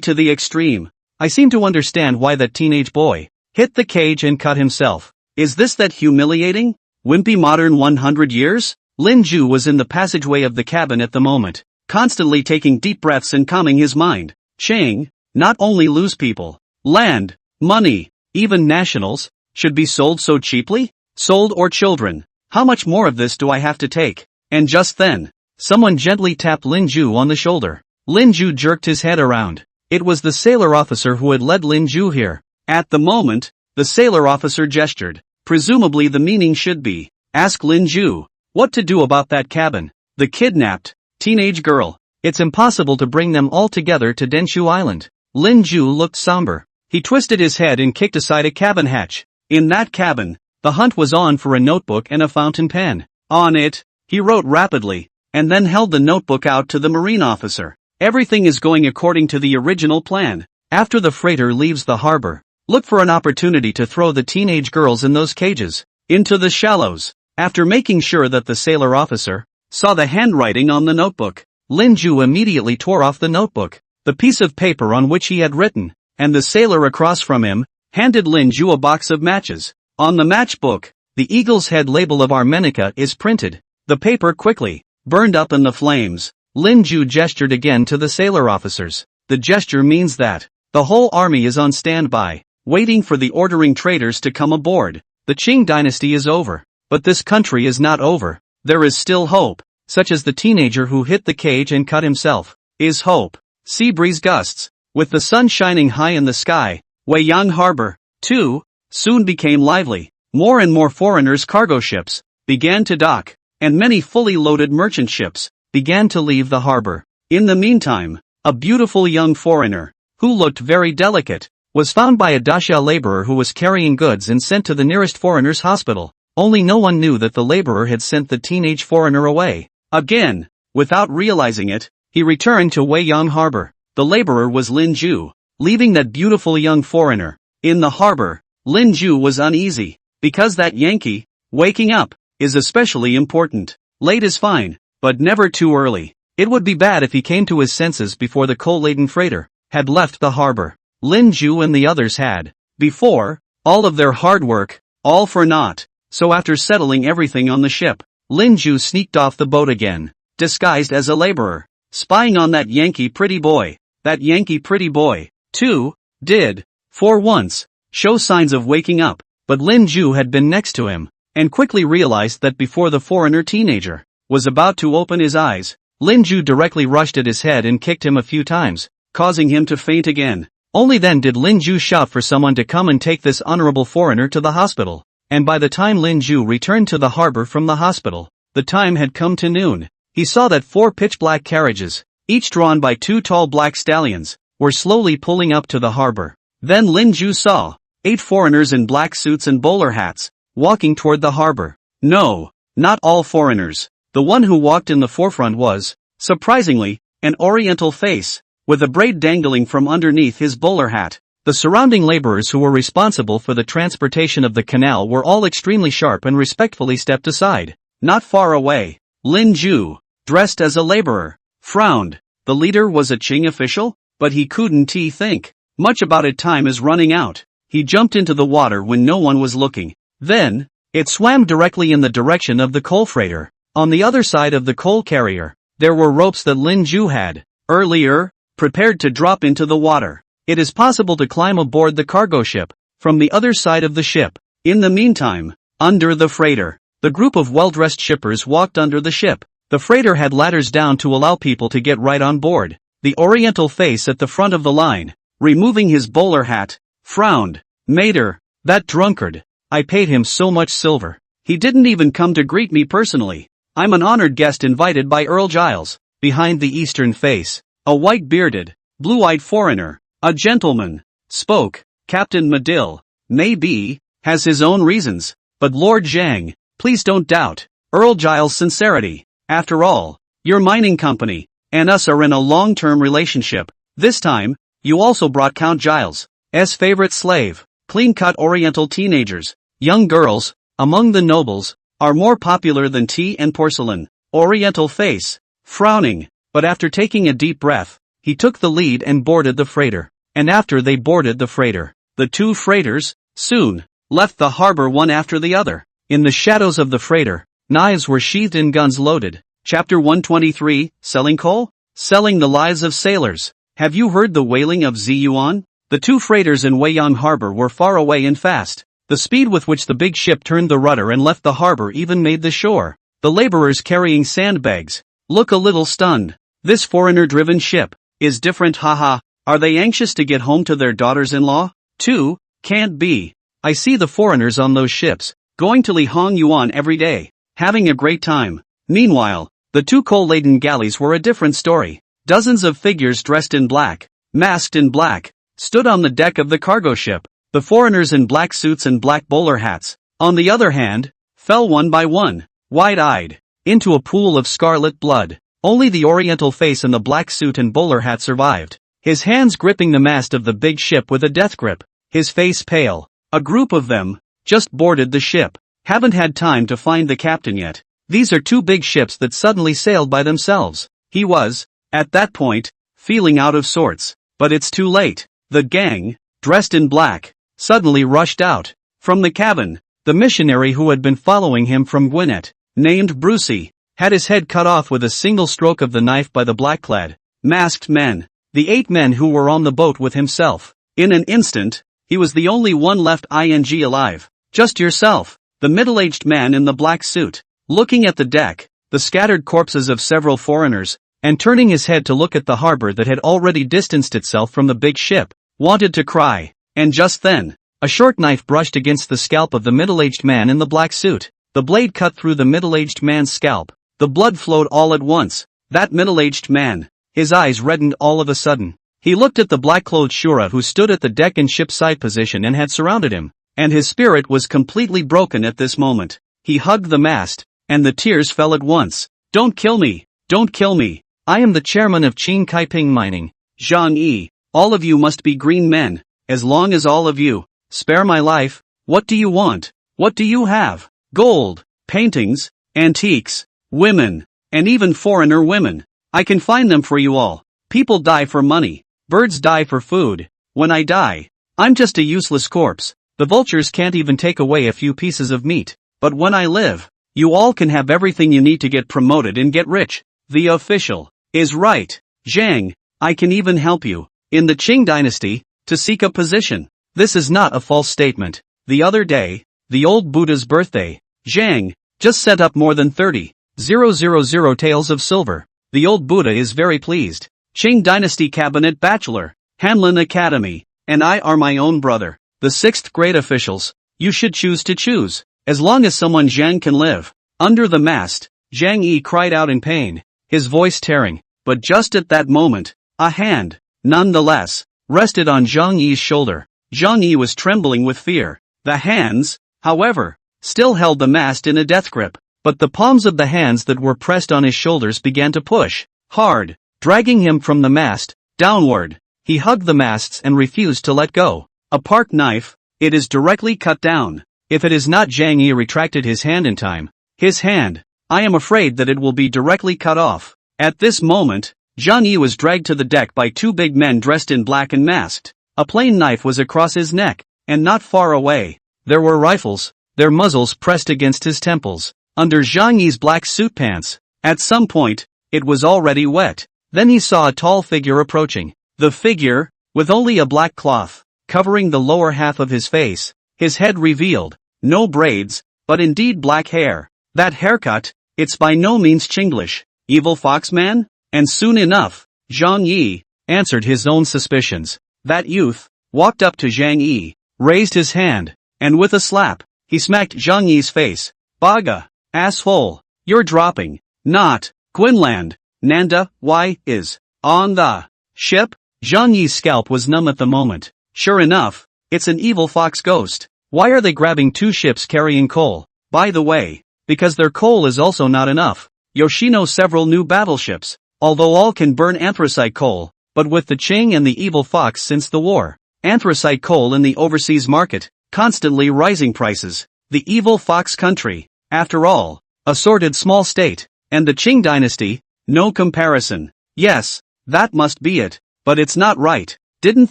to the extreme. I seem to understand why that teenage boy hit the cage and cut himself. Is this that humiliating? Wimpy modern 100 years? Lin Ju was in the passageway of the cabin at the moment, constantly taking deep breaths and calming his mind. Qing, not only lose people, land, money, even nationals, should be sold so cheaply? Sold or children? How much more of this do I have to take? And just then, someone gently tapped Lin Ju on the shoulder. Lin Ju jerked his head around. It was the sailor officer who had led Lin Ju here. At the moment, the sailor officer gestured. Presumably the meaning should be, ask Lin Ju what to do about that cabin. The kidnapped teenage girl. It's impossible to bring them all together to Denshu Island. Lin Ju looked somber. He twisted his head and kicked aside a cabin hatch. In that cabin, the hunt was on for a notebook and a fountain pen. On it, he wrote rapidly, and then held the notebook out to the marine officer. Everything is going according to the original plan. After the freighter leaves the harbor, look for an opportunity to throw the teenage girls in those cages into the shallows. After making sure that the sailor officer saw the handwriting on the notebook, Lin Ju immediately tore off the notebook, the piece of paper on which he had written, and the sailor across from him handed Lin Ju a box of matches. On the matchbook, the eagle's head label of Armenica is printed. The paper quickly burned up in the flames. Lin Ju gestured again to the sailor officers. The gesture means that the whole army is on standby, waiting for the ordering traders to come aboard. The Qing dynasty is over. But this country is not over. There is still hope, such as the teenager who hit the cage and cut himself. Is hope. Sea breeze gusts. With the sun shining high in the sky, Weiyang Harbor, too, soon became lively. More and more foreigners' cargo ships began to dock, and many fully loaded merchant ships began to leave the harbor. In the meantime, a beautiful young foreigner, who looked very delicate, was found by a daxia laborer who was carrying goods and sent to the nearest foreigners' hospital. Only no one knew that the laborer had sent the teenage foreigner away. Again, without realizing it, he returned to Weiyang Harbor. The laborer was Lin Ju, leaving that beautiful young foreigner in the harbor. Lin Ju was uneasy, because that Yankee, waking up, is especially important. Late is fine, but never too early. It would be bad if he came to his senses before the coal-laden freighter had left the harbor. Lin Ju and the others had, before, all of their hard work, all for naught. So after settling everything on the ship, Lin Ju sneaked off the boat again, disguised as a laborer, spying on that Yankee pretty boy. That Yankee pretty boy, too, did, for once, show signs of waking up, but Lin Ju had been next to him, and quickly realized that before the foreigner teenager was about to open his eyes, Lin Ju directly rushed at his head and kicked him a few times, causing him to faint again. Only then did Lin Ju shout for someone to come and take this honorable foreigner to the hospital, and by the time Lin Ju returned to the harbor from the hospital, the time had come to noon. He saw that 4 pitch-black carriages, each drawn by 2 tall black stallions, were slowly pulling up to the harbor. Then Lin Ju saw 8 foreigners in black suits and bowler hats, walking toward the harbor. No, not all foreigners. The one who walked in the forefront was, surprisingly, an oriental face, with a braid dangling from underneath his bowler hat. The surrounding laborers who were responsible for the transportation of the canal were all extremely sharp and respectfully stepped aside. Not far away, Lin Ju, dressed as a laborer, frowned. The leader was a Qing official, but he couldn't think much about it. Time is running out. He jumped into the water when no one was looking. Then, it swam directly in the direction of the coal freighter. On the other side of the coal carrier, there were ropes that Lin Ju had, earlier, prepared to drop into the water. It is possible to climb aboard the cargo ship from the other side of the ship. In the meantime, under the freighter, the group of well-dressed shippers walked under the ship. The freighter had ladders down to allow people to get right on board. The oriental face at the front of the line, removing his bowler hat, frowned. Mater, that drunkard. I paid him so much silver. He didn't even come to greet me personally. I'm an honored guest invited by Earl Giles. Behind the eastern face, a white-bearded, blue-eyed foreigner, a gentleman, spoke. Captain Medill, maybe, has his own reasons, but Lord Zhang, please don't doubt Earl Giles' sincerity. After all, your mining company and us are in a long-term relationship. This time, you also brought Count Giles' favorite slave. Clean-cut oriental teenagers, young girls, among the nobles, are more popular than tea and porcelain. Oriental face, frowning, but after taking a deep breath, he took the lead and boarded the freighter. And after they boarded the freighter, the 2 freighters, soon, left the harbor one after the other. In the shadows of the freighter, knives were sheathed and guns loaded. Chapter 123, Selling Coal? Selling the Lives of Sailors. Have you heard the wailing of Ziyuan? The 2 freighters in Weiyang Harbor were far away and fast. The speed with which the big ship turned the rudder and left the harbor even made the shore. The laborers carrying sandbags look a little stunned. This foreigner-driven ship is different, haha. Are they anxious to get home to their daughters-in-law? Too, can't be. I see the foreigners on those ships, going to Li Hong Yuan every day, having a great time. Meanwhile, the 2 coal-laden galleys were a different story. Dozens of figures dressed in black, masked in black, stood on the deck of the cargo ship. The foreigners in black suits and black bowler hats, on the other hand, fell one by one, wide-eyed, into a pool of scarlet blood. Only the oriental face in the black suit and bowler hat survived, his hands gripping the mast of the big ship with a death grip, his face pale. A group of them just boarded the ship, haven't had time to find the captain yet. These are 2 big ships that suddenly sailed by themselves. He was, at that point, feeling out of sorts, but it's too late. The gang, dressed in black, suddenly rushed out. From the cabin, the missionary who had been following him from Gwinnett, named Brucey, had his head cut off with a single stroke of the knife by the black-clad, masked men, the 8 men who were on the boat with himself. In an instant, he was the only one left alive. Just yourself, the middle-aged man in the black suit, looking at the deck, the scattered corpses of several foreigners, and turning his head to look at the harbor that had already distanced itself from the big ship, wanted to cry. And just then, a short knife brushed against the scalp of the middle-aged man in the black suit. The blade cut through the middle-aged man's scalp. The blood flowed all at once. That middle-aged man, his eyes reddened all of a sudden. He looked at the black-clothed Shura who stood at the deck in ship side position and had surrounded him, and his spirit was completely broken at this moment. He hugged the mast, and the tears fell at once. Don't kill me! Don't kill me! I am the chairman of Qing Kaiping Mining. Zhang Yi, all of you must be green men. As long as all of you spare my life, what do you want? What do you have? Gold, paintings, antiques, women, and even foreigner women. I can find them for you all. People die for money. Birds die for food. When I die, I'm just a useless corpse. The vultures can't even take away a few pieces of meat. But when I live, you all can have everything you need to get promoted and get rich. The official is right. Zhang, I can even help you, in the Qing dynasty, to seek a position. This is not a false statement. The other day, the old Buddha's birthday, Zhang just set up more than 30,000 taels of silver. The old Buddha is very pleased. Qing dynasty cabinet bachelor, Hanlin Academy, and I are my own brother. The 6th grade officials, you should choose to choose, as long as someone Zhang can live. Under the mast, Zhang Yi cried out in pain, his voice tearing, but just at that moment, a hand, nonetheless, rested on Zhang Yi's shoulder. Zhang Yi was trembling with fear. The hands, however, still held the mast in a death grip, but the palms of the hands that were pressed on his shoulders began to push hard, dragging him from the mast downward. He hugged the masts and refused to let go. A park knife, it is directly cut down. If it is not, Zhang Yi retracted his hand in time. His hand, I am afraid that it will be directly cut off. At this moment, Zhang Yi was dragged to the deck by 2 big men dressed in black and masked. A plain knife was across his neck, and not far away, there were rifles, their muzzles pressed against his temples, under Zhang Yi's black suit pants. At some point, it was already wet. Then he saw a tall figure approaching. The figure, with only a black cloth covering the lower half of his face, his head revealed, no braids, but indeed black hair. That haircut, it's by no means Chinglish. Evil Foxman? And soon enough, Zhang Yi answered his own suspicions. That youth walked up to Zhang Yi, raised his hand, and with a slap, he smacked Zhang Yi's face. Baga, asshole, you're dropping. Not, Quinland, Nanda, why, is, on the ship? Zhang Yi's scalp was numb at the moment. Sure enough, it's an evil fox ghost. Why are they grabbing 2 ships carrying coal? By the way, because their coal is also not enough. Yoshino several new battleships, although all can burn anthracite coal, but with the Qing and the evil fox since the war. Anthracite coal in the overseas market, constantly rising prices. The evil fox country, after all, a sordid small state, and the Qing dynasty, no comparison. Yes, that must be it, but it's not right. Didn't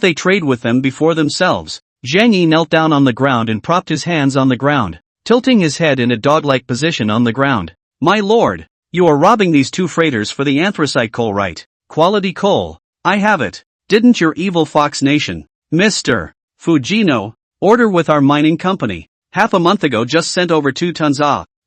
they trade with them before themselves? Zhang Yi knelt down on the ground and propped his hands on the ground, tilting his head in a dog-like position on the ground. My lord, you are robbing these 2 freighters for the anthracite coal, right? Quality coal. I have it. Didn't your evil fox nation, Mr. Fujino, order with our mining company? Half a month ago just sent over 2 tons.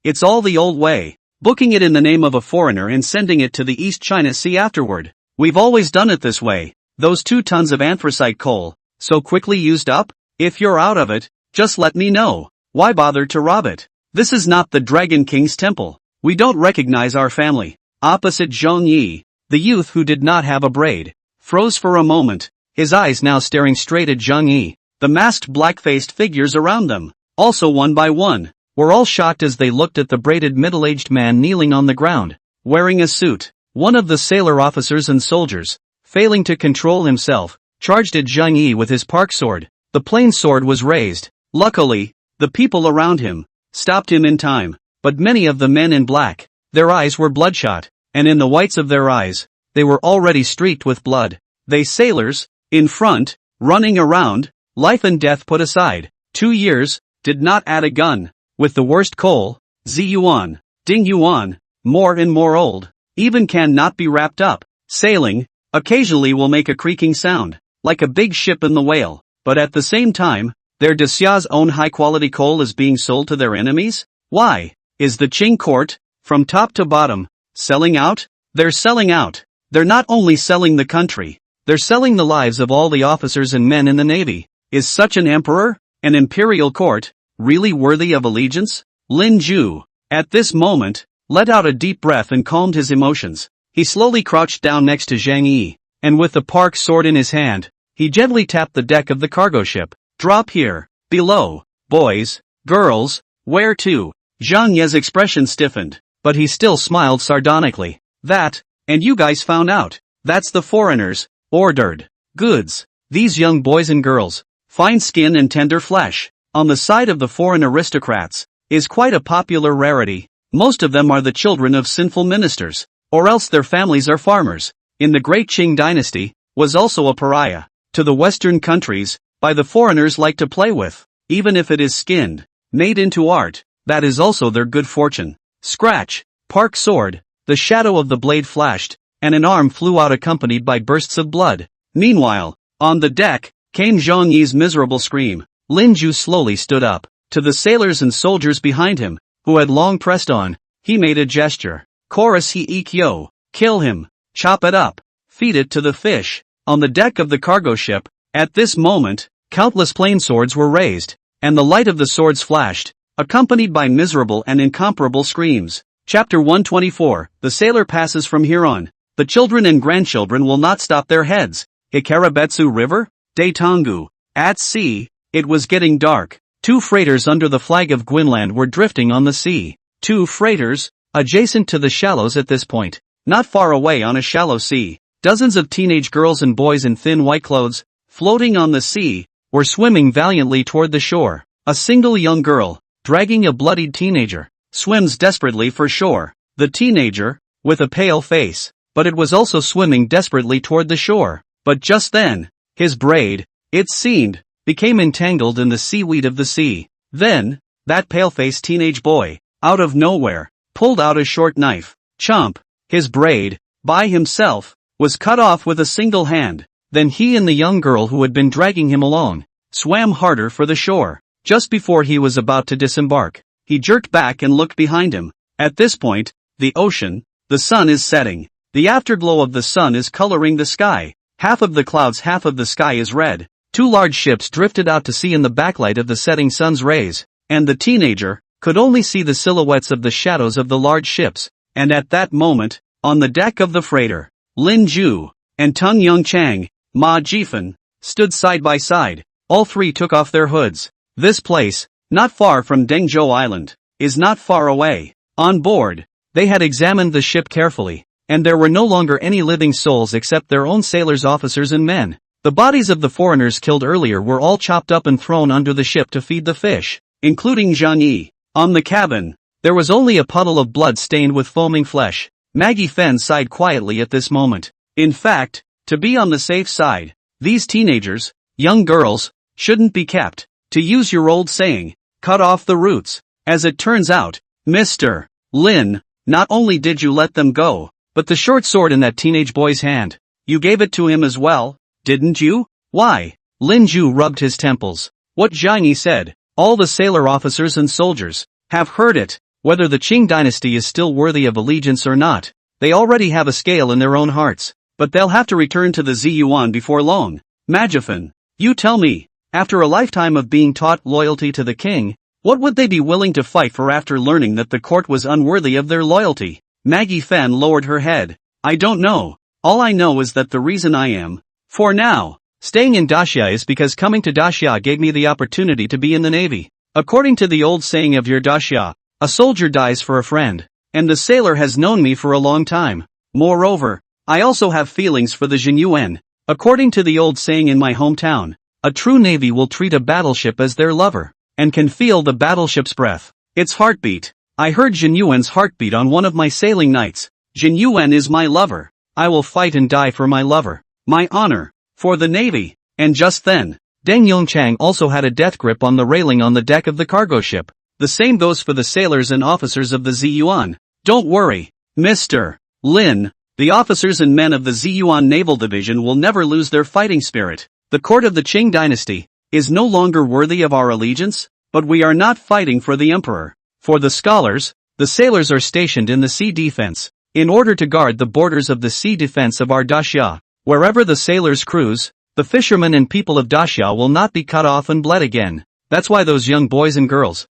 It's all the old way. Booking it in the name of a foreigner and sending it to the East China Sea afterward. We've always done it this way. Those 2 tons of anthracite coal, so quickly used up? If you're out of it, just let me know. Why bother to rob it? This is not the Dragon King's temple. We don't recognize our family. Opposite Zhang Yi, the youth who did not have a braid, froze for a moment, his eyes now staring straight at Zhang Yi. The masked black-faced figures around them, also one by one, were all shocked as they looked at the braided middle-aged man kneeling on the ground, wearing a suit. One of the sailor officers and soldiers, failing to control himself, charged at Zhang Yi with his park sword. The plain sword was raised. Luckily, the people around him stopped him in time, but many of the men in black, their eyes were bloodshot, and in the whites of their eyes, they were already streaked with blood. They sailors, in front, running around, life and death put aside. 2 years, did not add a gun, with the worst coal, Ziyuan, Ding Yuan, more and more old, even can not be wrapped up. Sailing, occasionally will make a creaking sound, like a big ship in the whale, but at the same time, their Dacia's own high-quality coal is being sold to their enemies? Why? Is the Qing court, from top to bottom, selling out? They're selling out. They're not only selling the country, they're selling the lives of all the officers and men in the navy. Is such an emperor, an imperial court, really worthy of allegiance? Lin Ju, at this moment, let out a deep breath and calmed his emotions. He slowly crouched down next to Zhang Yi, and with the park sword in his hand, he gently tapped the deck of the cargo ship. Drop here, below, boys, girls, where to? Zhang Ye's expression stiffened, but he still smiled sardonically. That, and you guys found out. That's the foreigners, ordered, goods. These young boys and girls, fine skin and tender flesh, on the side of the foreign aristocrats, is quite a popular rarity. Most of them are the children of sinful ministers. or else their families are farmers. In the Great Qing dynasty, was also a pariah to the Western countries, by the foreigners like to play with, even if it is skinned, made into art, that is also their good fortune. Scratch, park sword, the shadow of the blade flashed, and an arm flew out accompanied by bursts of blood. Meanwhile, on the deck, came Zhang Yi's miserable scream. Lin Ju slowly stood up. To the sailors and soldiers behind him, who had long pressed on, he made a gesture. Chorus he eek yo, kill him, chop it up, feed it to the fish. On the deck of the cargo ship, at this moment, countless plain swords were raised, and the light of the swords flashed, accompanied by miserable and incomparable screams. Chapter 124, The Sailor Passes from Here On. The children and grandchildren will not stop their heads. Ikarabetsu River? Daitongu. At sea, it was getting dark. 2 freighters under the flag of Gwynland were drifting on the sea. 2 freighters, adjacent to the shallows at this point. Not far away on a shallow sea, dozens of teenage girls and boys in thin white clothes, floating on the sea, were swimming valiantly toward the shore. A single young girl, dragging a bloodied teenager, swims desperately for shore. The teenager, with a pale face, but it was also swimming desperately toward the shore. But just then, his braid, it seemed, became entangled in the seaweed of the sea. Then, that pale-faced teenage boy, out of nowhere, pulled out a short knife. Chomp! His braid, by himself, was cut off with a single hand. Then he and the young girl who had been dragging him along, swam harder for the shore. Just before he was about to disembark, he jerked back and looked behind him. At this point, the ocean, the sun is setting. The afterglow of the sun is coloring the sky. Half of the clouds, half of the sky is red. 2 large ships drifted out to sea in the backlight of the setting sun's rays, and the teenager could only see the silhouettes of the shadows of the large ships. And at that moment, on the deck of the freighter, Lin Ju and Tung Yongchang, Ma Jifan, stood side by side. All 3 took off their hoods. This place, not far from Dengzhou Island, is not far away. On board, they had examined the ship carefully, and there were no longer any living souls except their own sailors, officers and men. The bodies of the foreigners killed earlier were all chopped up and thrown under the ship to feed the fish, including Zhang Yi. On the cabin, there was only a puddle of blood stained with foaming flesh. Maggie Fen sighed quietly at this moment. In fact, to be on the safe side, these teenagers, young girls, shouldn't be kept. To use your old saying, cut off the roots. As it turns out, Mr. Lin, not only did you let them go, but the short sword in that teenage boy's hand, you gave it to him as well, didn't you? Why? Lin Ju rubbed his temples. What Zhang Yi said, all the sailor officers and soldiers have heard it. Whether the Qing dynasty is still worthy of allegiance or not, they already have a scale in their own hearts, but they'll have to return to the Ziyuan before long. Majifan, you tell me, after a lifetime of being taught loyalty to the king, what would they be willing to fight for after learning that the court was unworthy of their loyalty? Maggie Fen lowered her head. I don't know. All I know is that the reason I am, for now, staying in Daxia is because coming to Daxia gave me the opportunity to be in the navy. According to the old saying of your Daxia, a soldier dies for a friend, and the sailor has known me for a long time. Moreover, I also have feelings for the Jinyuan. According to the old saying in my hometown, a true navy will treat a battleship as their lover, and can feel the battleship's breath, its heartbeat. I heard Jinyuan's heartbeat on one of my sailing nights. Jinyuan is my lover. I will fight and die for my lover. My honor, for the navy. And just then, Deng Yongchang also had a death grip on the railing on the deck of the cargo ship. The same goes for the sailors and officers of the Ziyuan. Don't worry, Mr. Lin, the officers and men of the Ziyuan Naval Division will never lose their fighting spirit. The court of the Qing dynasty is no longer worthy of our allegiance, but we are not fighting for the emperor. For the scholars, the sailors are stationed in the sea defense, in order to guard the borders of the sea defense of our Daxia. Wherever the sailors cruise, the fishermen and people of Daxia will not be cut off and bled again. That's why those young boys and girls,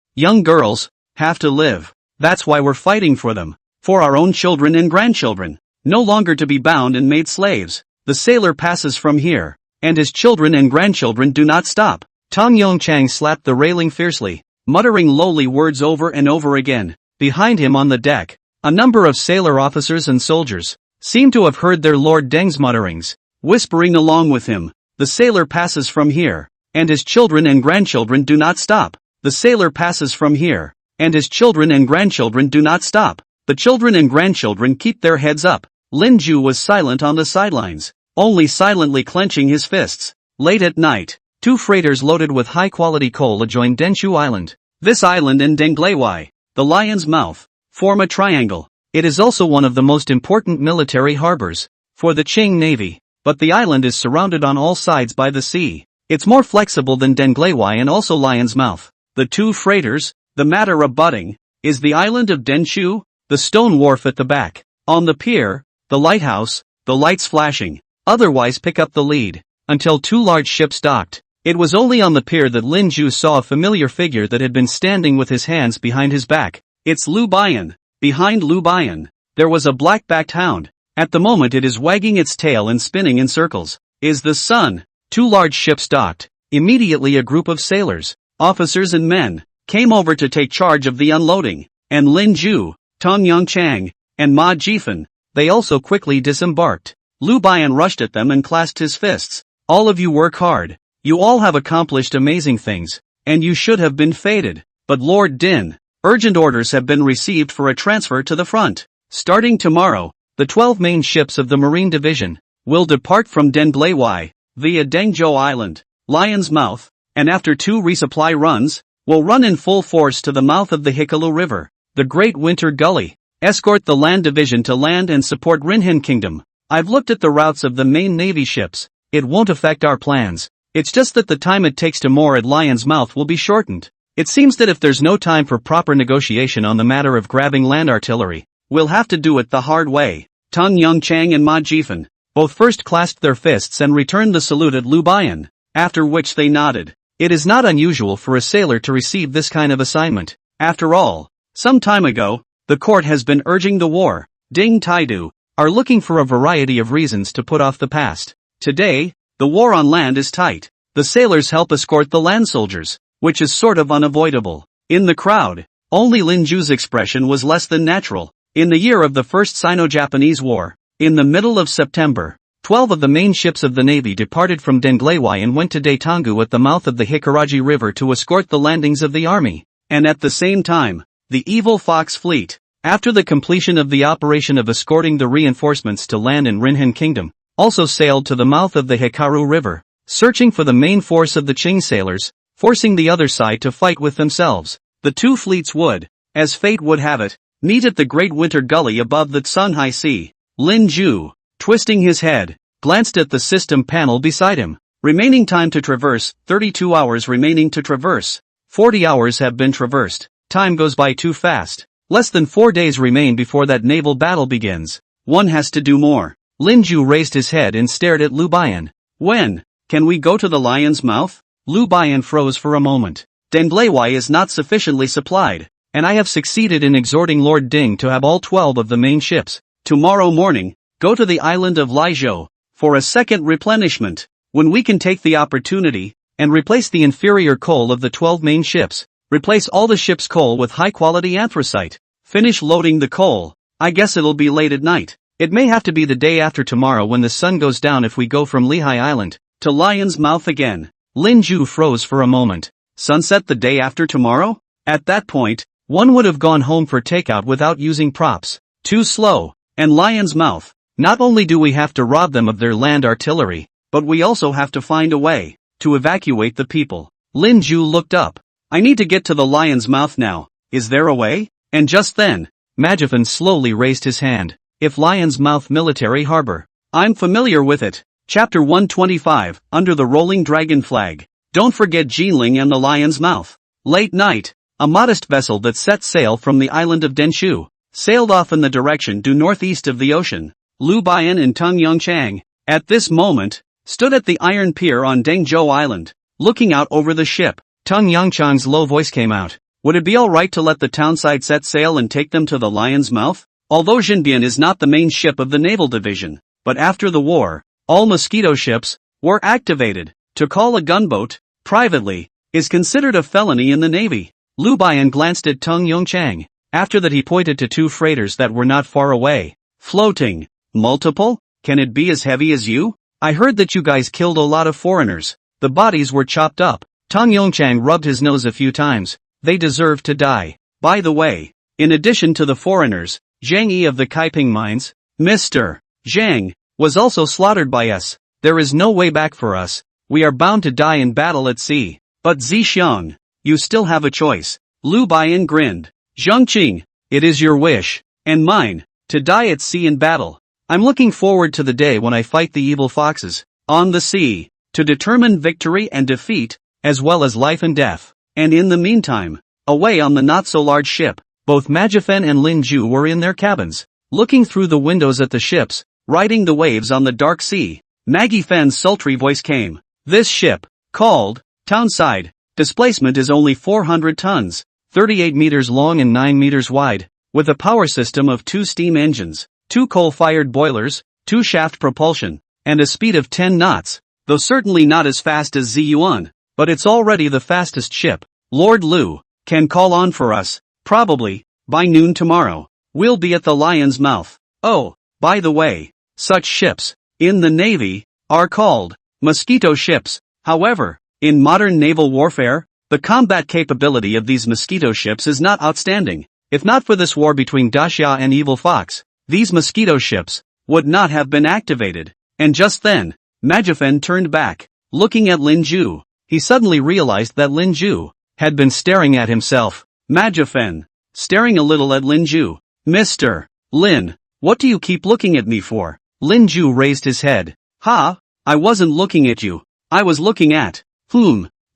have to live. That's why we're fighting for them. For our own children and grandchildren. No longer to be bound and made slaves. The sailor passes from here, and his children and grandchildren do not stop. Tong Yongchang slapped the railing fiercely, muttering lowly words over and over again. Behind him on the deck, a number of sailor officers and soldiers seemed to have heard their Lord Deng's mutterings, whispering along with him. The sailor passes from here, and his children and grandchildren do not stop. The sailor passes from here, and his children and grandchildren do not stop. The children and grandchildren keep their heads up. Lin Ju was silent on the sidelines, only silently clenching his fists. Late at night, 2 freighters loaded with high-quality coal adjoin Denshu Island. This island and Denglewai, the Lion's Mouth, form a triangle. It is also one of the most important military harbors for the Qing Navy, but the island is surrounded on all sides by the sea. It's more flexible than Denglewai and also Lion's Mouth. The 2 freighters, the matter abutting, is the island of Denshu, the stone wharf at the back. On the pier, the lighthouse, the lights flashing, otherwise pick up the lead, until 2 large ships docked. It was only on the pier that Lin Ju saw a familiar figure that had been standing with his hands behind his back. It's Lu Bian. Behind Lu Bian, there was a black-backed hound. At the moment it is wagging its tail and spinning in circles. Is the sun. 2 large ships docked. Immediately a group of sailors, officers and men, came over to take charge of the unloading, and Lin Ju, Tong Yongchang, and Ma Jifan, they also quickly disembarked. Lu Bian rushed at them and clasped his fists. All of you work hard. You all have accomplished amazing things, and you should have been fated. But Lord Din, urgent orders have been received for a transfer to the front. Starting tomorrow, the 12 main ships of the Marine Division will depart from Denglewai via Dengzhou Island, Lion's Mouth, and after 2 resupply runs, will run in full force to the mouth of the Hikalu River, the Great Winter Gully. Escort the land division to land and support Rinhen Kingdom. I've looked at the routes of the main Navy ships. It won't affect our plans. It's just that the time it takes to moor at Lion's Mouth will be shortened. It seems that if there's no time for proper negotiation on the matter of grabbing land artillery, we'll have to do it the hard way. Tong Yongchang and Ma Jifan both first clasped their fists and returned the salute at Lu Bian, after which they nodded. It is not unusual for a sailor to receive this kind of assignment. After all, some time ago, the court has been urging the war. Ding Taidu are looking for a variety of reasons to put off the past. Today, the war on land is tight. The sailors help escort the land soldiers, which is sort of unavoidable. In the crowd, only Lin Ju's expression was less than natural. In the year of the First Sino-Japanese War, in the middle of September, 12 of the main ships of the Navy departed from Denglewai and went to Daetongu at the mouth of the Hikaraji River to escort the landings of the army. And at the same time, the Evil Fox Fleet, after the completion of the operation of escorting the reinforcements to land in Rinhen Kingdom, also sailed to the mouth of the Hikaru River, searching for the main force of the Qing sailors, forcing the other side to fight with themselves. The 2 fleets would, as fate would have it, meet at the Great Winter Gully above the Tsunhai Sea. Lin Ju, twisting his head, glanced at the system panel beside him. Remaining time to traverse, 32 hours remaining to traverse. 40 hours have been traversed. Time goes by too fast. Less than 4 days remain before that naval battle begins. One has to do more. Lin Ju raised his head and stared at Lu Bian. When can we go to the Lion's Mouth? Lu Bian froze for a moment. Denglewai is not sufficiently supplied, and I have succeeded in exhorting Lord Ding to have all 12 of the main ships, tomorrow morning, go to the island of Laizhou, for a second replenishment, when we can take the opportunity, and replace the inferior coal of the 12 main ships, replace all the ship's coal with high-quality anthracite, finish loading the coal. I guess it'll be late at night. It may have to be the day after tomorrow when the sun goes down if we go from Lehigh Island to Lion's Mouth again. Lin Ju froze for a moment. Sunset the day after tomorrow? At that point, one would have gone home for takeout without using props. Too slow. And Lion's Mouth. Not only do we have to rob them of their land artillery, but we also have to find a way to evacuate the people. Lin Ju looked up. I need to get to the Lion's Mouth now. Is there a way? And just then, Majifan slowly raised his hand. If Lion's Mouth Military Harbor. I'm familiar with it. Chapter 125, Under the Rolling Dragon Flag. Don't forget Jinling and the Lion's Mouth. Late night, a modest vessel that set sail from the island of Denshu sailed off in the direction due northeast of the ocean. Lu Bian and Tong Yongchang, at this moment, stood at the iron pier on Dengzhou Island, looking out over the ship. Tong Yongchang's low voice came out. Would it be alright to let the townside set sail and take them to the Lion's Mouth? Although Jinbian is not the main ship of the naval division, but after the war, all Mosquito ships were activated. To call a gunboat, privately, is considered a felony in the Navy. Lu Bian glanced at Tong Yongchang. After that he pointed to 2 freighters that were not far away. Floating. Multiple? Can it be as heavy as you? I heard that you guys killed a lot of foreigners. The bodies were chopped up. Tong Yongchang rubbed his nose a few times. They deserve to die. By the way, in addition to the foreigners, Zhang Yi of the Kaiping mines, Mr. Zhang, was also slaughtered by us. There is no way back for us. We are bound to die in battle at sea. But Zixiang, you still have a choice. Lu Baiyan grinned. Zhangqing, it is your wish, and mine, to die at sea in battle. I'm looking forward to the day when I fight the evil foxes, on the sea, to determine victory and defeat, as well as life and death. And in the meantime, away on the not-so-large ship, both Majifen and Lin Ju were in their cabins, looking through the windows at the ships, riding the waves on the dark sea. Maggie Fen's sultry voice came. This ship, called Townside, displacement is only 400 tons, 38 meters long and 9 meters wide, with a power system of 2 steam engines, 2 coal-fired boilers, 2 shaft propulsion, and a speed of 10 knots, though certainly not as fast as Ziyuan, but it's already the fastest ship. Lord Lu can call on for us, probably, by noon tomorrow. We'll be at the Lion's Mouth. Oh, by the way, such ships, in the Navy, are called mosquito ships. However, in modern naval warfare, the combat capability of these mosquito ships is not outstanding. If not for this war between Daxia and Evil Fox, these mosquito ships would not have been activated. And just then, Majifen turned back, looking at Lin Ju. He suddenly realized that Lin Ju had been staring at himself. Majifen, staring a little at Lin Ju. Mr. Lin, what do you keep looking at me for? Lin Ju raised his head. Ha, I wasn't looking at you. I was looking at.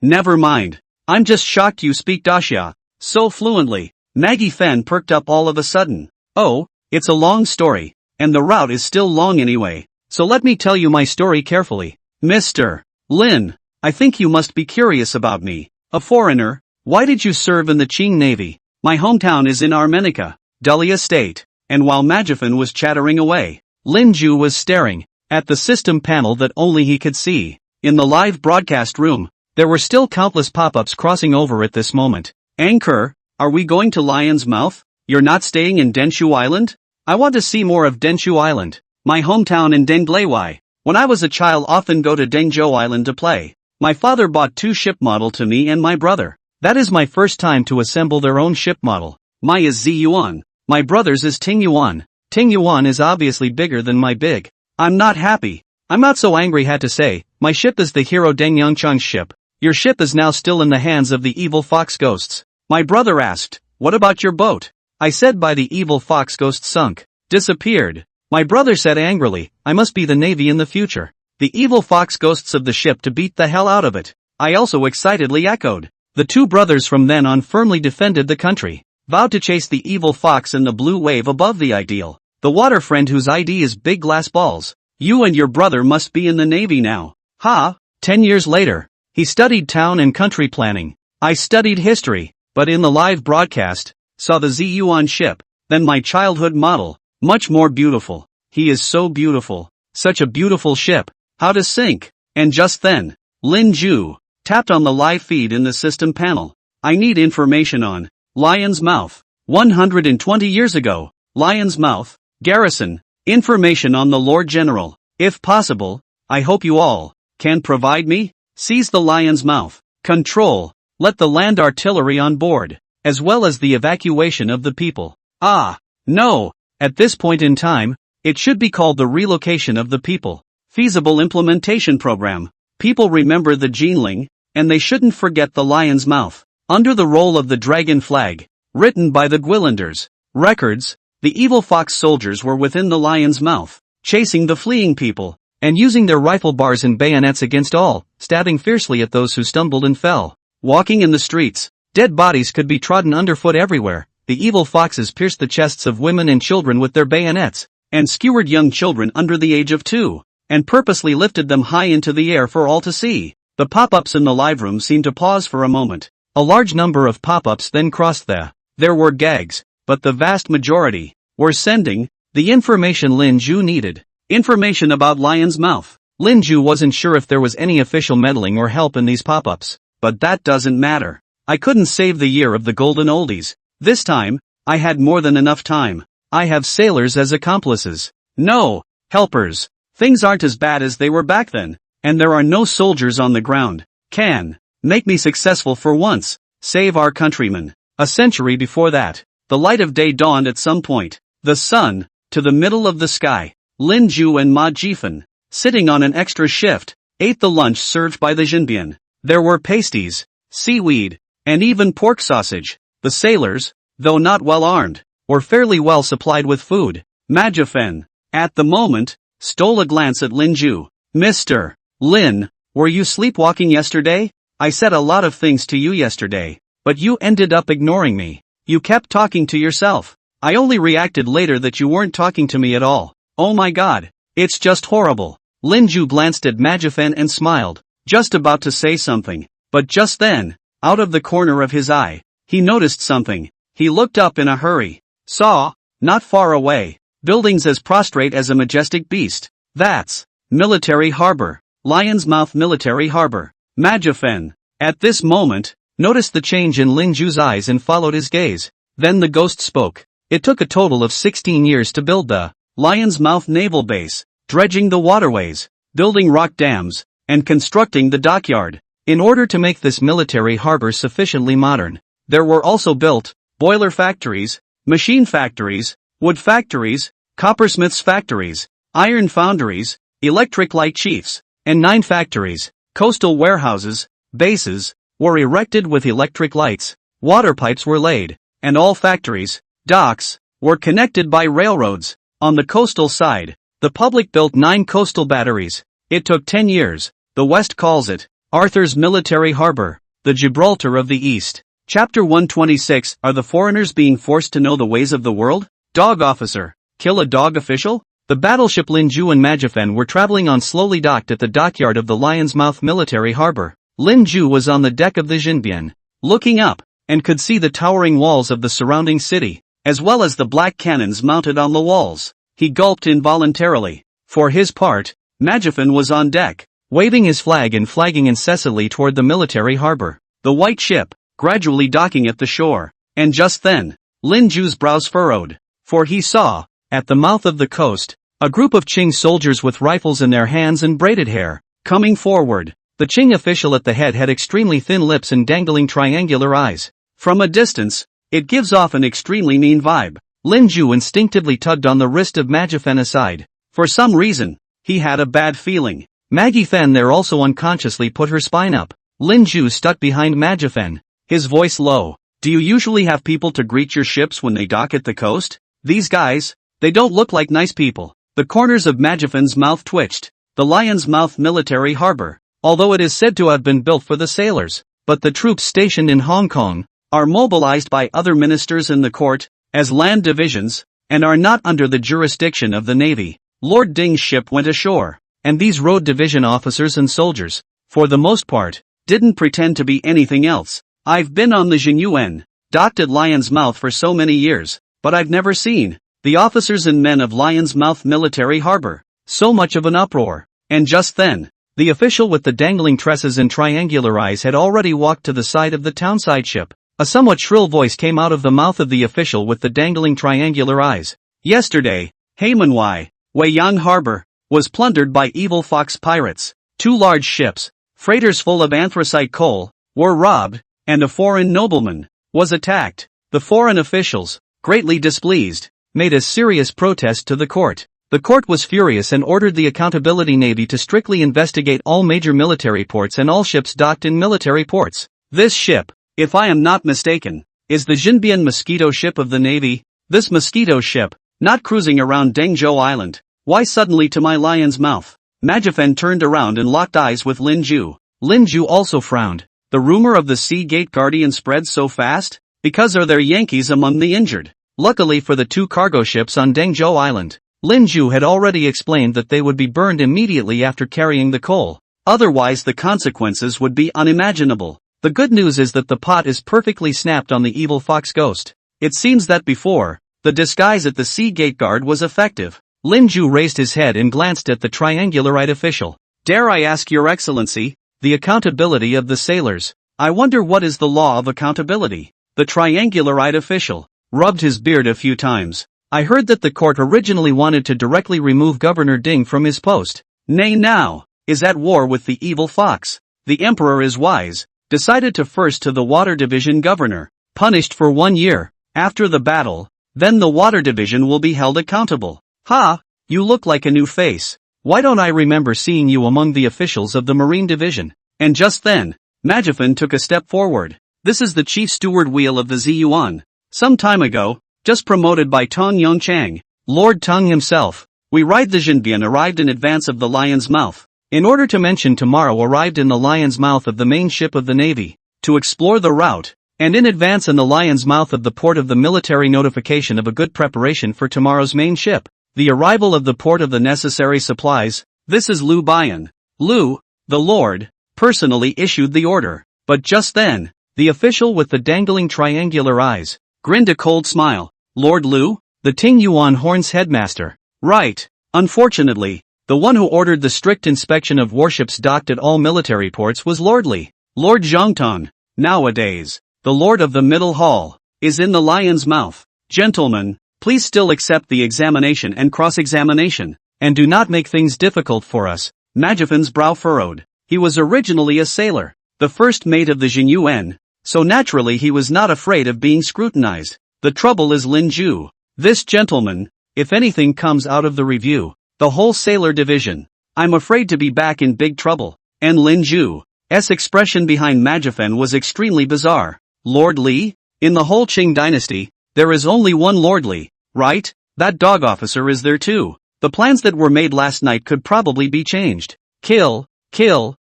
Never mind. I'm just shocked you speak Daxia so fluently. Maggie Fen perked up all of a sudden. Oh, it's a long story, and the route is still long anyway, so let me tell you my story carefully. Mr. Lin, I think you must be curious about me. A foreigner, why did you serve in the Qing Navy? My hometown is in Armenica, Dahlia State. And while Majifen was chattering away, Lin Ju was staring at the system panel that only he could see. In the live broadcast room, there were still countless pop-ups crossing over at this moment. Anchor, are we going to Lion's Mouth? You're not staying in Denshu Island? I want to see more of Denshu Island, my hometown in Denglewai. When I was a child, often go to Dengzhou Island to play. My father bought 2 ship model to me and my brother. That is my first time to assemble their own ship model. My is Ziyuan. My brother's is Tingyuan. Tingyuan is obviously bigger than my big. I'm not happy. I'm not so angry, had to say. My ship is the hero Deng Yangchang's ship. Your ship is now still in the hands of the evil fox ghosts. My brother asked, what about your boat? I said by the evil fox ghosts sunk. Disappeared. My brother said angrily, I must be the Navy in the future. The evil fox ghosts of the ship to beat the hell out of it. I also excitedly echoed. The 2 brothers from then on firmly defended the country, vowed to chase the evil fox in the blue wave above the ideal. The water friend whose ID is Big Glass Balls. You and your brother must be in the Navy now. Ha! 10 years later, he studied town and country planning. I studied history, but in the live broadcast, saw the Ziyuan ship, then my childhood model, much more beautiful. He is so beautiful. Such a beautiful ship. How to sink? And just then, Lin Ju tapped on the live feed in the system panel. I need information on Lion's Mouth. 120 years ago, Lion's Mouth, garrison, information on the Lord General. If possible, I hope you all can provide me. Seize the Lion's Mouth. Control. Let the land artillery on board, as well as the evacuation of the people. Ah, no. At this point in time, it should be called the relocation of the people. Feasible implementation program. People remember the Jinling, and they shouldn't forget the Lion's Mouth. Under the role of the dragon flag, written by the Gwilanders. Records, the evil fox soldiers were within the Lion's Mouth, chasing the fleeing people, and using their rifle bars and bayonets against all, stabbing fiercely at those who stumbled and fell. Walking in the streets, dead bodies could be trodden underfoot everywhere. The evil foxes pierced the chests of women and children with their bayonets, and skewered young children under the age of 2, and purposely lifted them high into the air for all to see. The pop-ups in the live room seemed to pause for a moment. A large number of pop-ups then crossed there were gags, but the vast majority were sending the information Lin Ju needed. Information about Lion's Mouth. Lin Ju wasn't sure if there was any official meddling or help in these pop-ups, but that doesn't matter. I couldn't save the year of the golden oldies. This time, I had more than enough time. I have sailors as accomplices. No, helpers. Things aren't as bad as they were back then, and there are no soldiers on the ground. Can make me successful for once. Save our countrymen. A century before that, the light of day dawned at some point. The sun, to the middle of the sky. Lin Ju and Ma Jifan, sitting on an extra shift, ate the lunch served by the Jinbian. There were pasties, seaweed, and even pork sausage. The sailors, though not well armed, were fairly well supplied with food. Ma Jifan, at the moment, stole a glance at Lin Ju. Mr. Lin, were you sleepwalking yesterday? I said a lot of things to you yesterday, but you ended up ignoring me. You kept talking to yourself. I only reacted later that you weren't talking to me at all. Oh my god, it's just horrible. Lin Ju glanced at Ma Jifan and smiled, just about to say something, but just then, out of the corner of his eye, he noticed something. He looked up in a hurry. Saw, not far away, buildings as prostrate as a majestic beast. That's Military Harbor. Lion's Mouth Military Harbor. Ma Jifan, at this moment, noticed the change in Lin Ju's eyes and followed his gaze. Then the ghost spoke. It took a total of 16 years to build the Lion's Mouth Naval Base, dredging the waterways, building rock dams, and constructing the dockyard. In order to make this military harbor sufficiently modern, there were also built boiler factories, machine factories, wood factories, coppersmiths factories, iron foundries, electric light chiefs, and 9 factories. Coastal warehouses, bases, were erected with electric lights, water pipes were laid, and all factories, docks, were connected by railroads. On the coastal side, the public built 9 coastal batteries. It took 10 years. The West calls it Arthur's Military Harbor, the Gibraltar of the East. Chapter 126. Are the foreigners being forced to know the ways of the world? Dog officer. Kill a dog official? The battleship Lin Ju and Ma Jifan were traveling on slowly docked at the dockyard of the Lion's Mouth Military Harbor. Lin Ju was on the deck of the Jinbian, looking up, and could see the towering walls of the surrounding city, as well as the black cannons mounted on the walls. He gulped involuntarily. For his part, Ma Jifan was on deck, waving his flag and flagging incessantly toward the military harbor. The white ship, gradually docking at the shore, and just then, Lin Ju's brows furrowed, for he saw, at the mouth of the coast, a group of Qing soldiers with rifles in their hands and braided hair, coming forward. The Qing official at the head had extremely thin lips and dangling triangular eyes. From a distance, it gives off an extremely mean vibe. Lin Ju instinctively tugged on the wrist of Ma Jifan aside. For some reason, he had a bad feeling. Ma Jifan there also unconsciously put her spine up. Lin Ju stuck behind Ma Jifan, his voice low. Do you usually have people to greet your ships when they dock at the coast? These guys, they don't look like nice people. The corners of Ma Jifan's mouth twitched. The Lion's Mouth Military Harbor, although it is said to have been built for the sailors, but the troops stationed in Hong Kong are mobilized by other ministers in the court as land divisions and are not under the jurisdiction of the Navy. Lord Ding's ship went ashore, and these road division officers and soldiers, for the most part, didn't pretend to be anything else. I've been on the Jinyuan, docked at Lion's Mouth for so many years, but I've never seen the officers and men of Lion's Mouth Military Harbor so much of an uproar. And just then, the official with the dangling tresses and triangular eyes had already walked to the side of the townside ship. A somewhat shrill voice came out of the mouth of the official with the dangling triangular eyes. Yesterday, Weiyang Harbor was plundered by evil fox pirates. 2 large ships, freighters full of anthracite coal, were robbed, and a foreign nobleman was attacked. The foreign officials, greatly displeased, made a serious protest to the court. The court was furious and ordered the Accountability Navy to strictly investigate all major military ports and all ships docked in military ports. This ship, if I am not mistaken, is the Jinbian Mosquito ship of the Navy. This Mosquito ship, not cruising around Dengzhou Island. Why suddenly to my Lion's Mouth? Ma Jifan turned around and locked eyes with Lin Ju. Lin Ju also frowned. The rumor of the Sea Gate Guardian spread so fast? Because are there Yankees among the injured? Luckily for the 2 cargo ships on Dengzhou Island, Lin Ju had already explained that they would be burned immediately after carrying the coal. Otherwise the consequences would be unimaginable. The good news is that the pot is perfectly snapped on the evil fox ghost. It seems that before, the disguise at the Sea Gate Guard was effective. Lin Ju raised his head and glanced at the triangular-eyed official. Dare I ask your excellency, the accountability of the sailors. I wonder what is the law of accountability? The triangular-eyed official rubbed his beard a few times. I heard that the court originally wanted to directly remove Governor Ding from his post. Nay now, is at war with the evil fox. The emperor is wise, decided to first to the Water Division governor, punished for 1 year. After the battle, Then the water division will be held accountable. Ha! You look like a new face. Why don't I remember seeing you among the officials of the Marine Division? And just then, Majifan took a step forward. This is the chief steward wheel of the Ziyuan. Some time ago, just promoted by Tong Yongchang, Lord Tong himself. We ride the Jinbian arrived in advance of the Lion's Mouth. In order to mention tomorrow arrived in the Lion's Mouth of the main ship of the Navy, to explore the route, and in advance in the Lion's Mouth of the port of the military notification of a good preparation for tomorrow's main ship, the arrival of the port of the necessary supplies. This is Lu Bian. Lu, the Lord, personally issued the order. But just then, the official with the dangling triangular eyes, grinned a cold smile. Lord Lu? The Ting Yuan Horn's headmaster. Right. Unfortunately, the one who ordered the strict inspection of warships docked at all military ports was Lord Li. Lord Zhongtong, nowadays, the Lord of the Middle Hall, is in the Lion's Mouth. Gentlemen, please still accept the examination and cross-examination, and do not make things difficult for us. Majifan's brow furrowed. He was originally a sailor, the first mate of the Jinyuan, so naturally he was not afraid of being scrutinized. The trouble is Lin Ju. This gentleman, if anything comes out of the review, the whole sailor division, I'm afraid to be back in big trouble. And Lin Ju's expression behind Majifan was extremely bizarre. Lord Li? In the whole Qing dynasty, there is only one Lord Li, right? That dog officer is there too. The plans that were made last night could probably be changed. Kill him.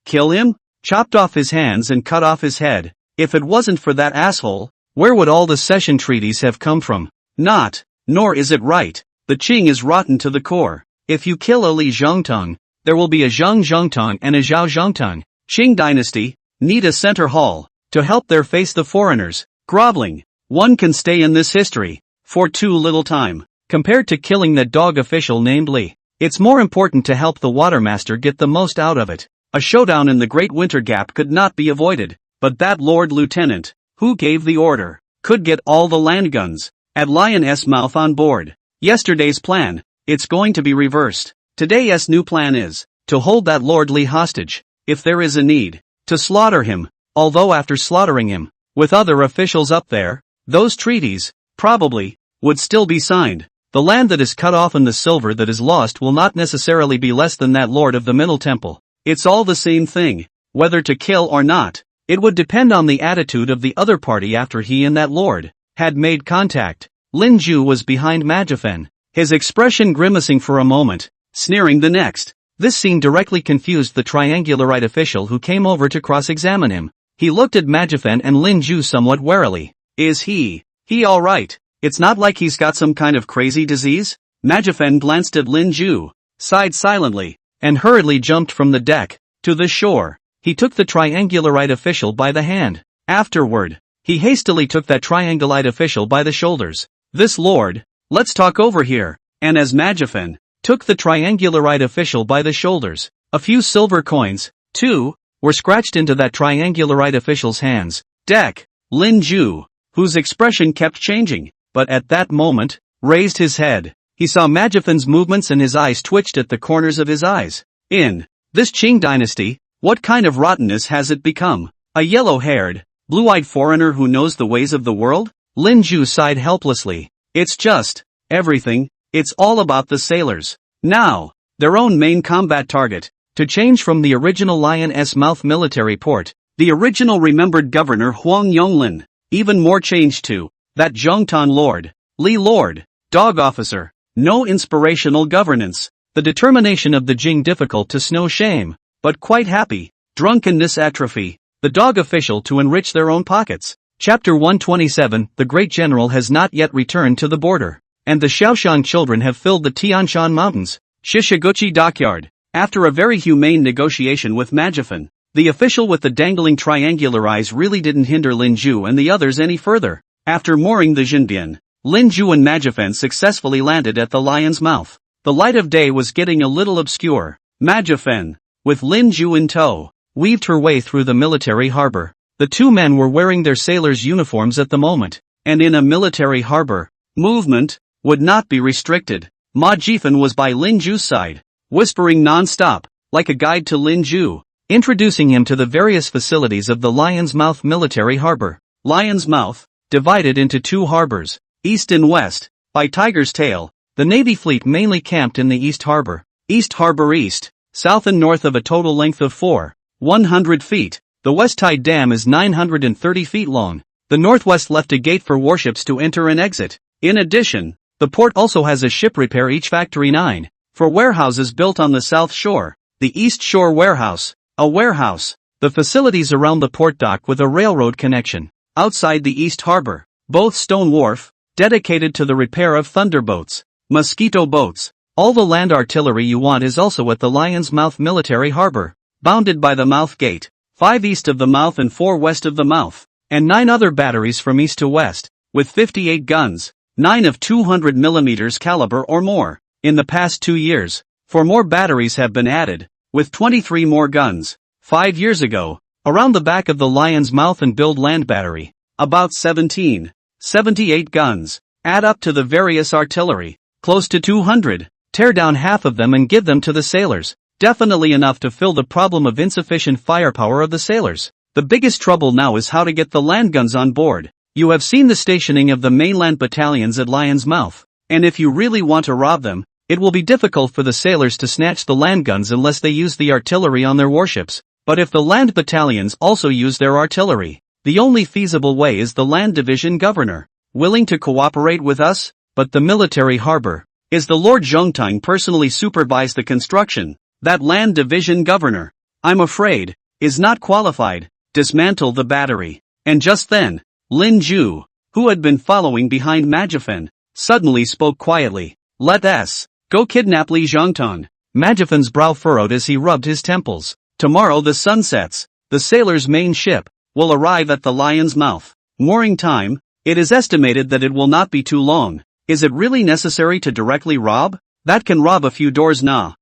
Kill him? Chopped off his hands and cut off his head. If it wasn't for that asshole, where would all the cession treaties have come from? Not, nor is it right. The Qing is rotten to the core. If you kill a Li Zhongtong, there will be a Zhang Zhongtong and a Zhao Zhongtong. Qing dynasty need a center hall to help their face the foreigners. Groveling. One can stay in this history for too little time. Compared to killing that dog official named Li, it's more important to help the watermaster get the most out of it. A showdown in the Great Winter Gap could not be avoided, but that Lord Lieutenant, who gave the order, could get all the land guns at Lion's Mouth on board. Yesterday's plan, it's going to be reversed. Today's new plan is to hold that Lord Li hostage, if there is a need, to slaughter him, although after slaughtering him, with other officials up there, those treaties, probably, would still be signed. The land that is cut off and the silver that is lost will not necessarily be less than that Lord of the Middle Temple. It's all the same thing, whether to kill or not. It would depend on the attitude of the other party after he and that Lord had made contact. Lin Ju was behind Majifan, his expression grimacing for a moment, sneering the next. This scene directly confused the triangularite official who came over to cross-examine him. He looked at Majifan and Lin Ju somewhat warily. Is he alright? It's not like he's got some kind of crazy disease? Majifan glanced at Lin Ju, sighed silently, and hurriedly jumped from the deck to the shore. He took the triangularite official by the hand. Afterward, he hastily took that triangulite official by the shoulders. This lord, let's talk over here. And as Majifan took the triangularite official by the shoulders, a few silver coins, too, were scratched into that triangularite official's hands. Deck. Lin Ju, whose expression kept changing, but at that moment, raised his head. He saw Majifan's movements and his eyes twitched at the corners of his eyes. In this Qing dynasty, what kind of rottenness has it become? A yellow-haired, blue-eyed foreigner who knows the ways of the world? Lin Ju sighed helplessly. It's just everything. It's all about the sailors. Now, their own main combat target, to change from the original Lion's Mouth military port, the original remembered governor Huang Yonglin, even more changed to that Zhongtan Lord, Li Lord, dog officer, no inspirational governance, the determination of the Jing difficult to snow shame, but quite happy, drunkenness atrophy, the dog official to enrich their own pockets. Chapter 127. The great general has not yet returned to the border, and the Shaoxiang children have filled the Tianshan mountains. Shishiguchi dockyard. After a very humane negotiation with Majifan, the official with the dangling triangular eyes really didn't hinder Lin Ju and the others any further. After mooring the Jinbian, Lin Ju and Majifan successfully landed at the Lion's Mouth. The light of day was getting a little obscure. Majifan, with Lin Ju in tow, weaved her way through the military harbor. The two men were wearing their sailors' uniforms at the moment, and in a military harbor, movement would not be restricted. Majifan was by Lin Ju's side, whispering non-stop, like a guide to Lin Ju, introducing him to the various facilities of the Lion's Mouth military harbor. Lion's Mouth, divided into two harbors, east and west, by Tiger's Tail. The Navy fleet mainly camped in the East Harbor. East Harbor east, south and north of a total length of 400 feet. The West Tide Dam is 930 feet long. The Northwest left a gate for warships to enter and exit. In addition, the port also has a ship repair each factory 9. For warehouses built on the South Shore. The East Shore Warehouse, a warehouse. The facilities around the port dock with a railroad connection. Outside the East Harbor, both stone wharf, dedicated to the repair of thunderboats, mosquito boats. All the land artillery you want is also at the Lion's Mouth Military Harbor, bounded by the Mouth Gate, 5 east of the mouth and 4 west of the mouth, and 9 other batteries from east to west, with 58 guns, 9 of 200 mm caliber or more. In the past 2 years, 4 more batteries have been added, with 23 more guns. 5 years ago, around the back of the Lion's Mouth and Build Land Battery, about 78 guns, add up to the various artillery, close to 200. Tear down half of them and give them to the sailors. Definitely enough to fill the problem of insufficient firepower of the sailors. The biggest trouble now is how to get the land guns on board. You have seen the stationing of the mainland battalions at Lion's Mouth, and if you really want to rob them, it will be difficult for the sailors to snatch the land guns unless they use the artillery on their warships. But if the land battalions also use their artillery, the only feasible way is the land division governor, willing to cooperate with us. But the military harbor, is the Lord Zhongtang personally supervise the construction? That land division governor, I'm afraid, is not qualified. Dismantle the battery. And just then, Lin Ju, who had been following behind Majifen, suddenly spoke quietly. Let us go kidnap Li Zhongtang. Majifen's brow furrowed as he rubbed his temples. Tomorrow the sun sets. The sailor's main ship will arrive at the Lion's Mouth. Mooring time, it is estimated that it will not be too long. Is it really necessary to directly rob? That can rob a few doors now.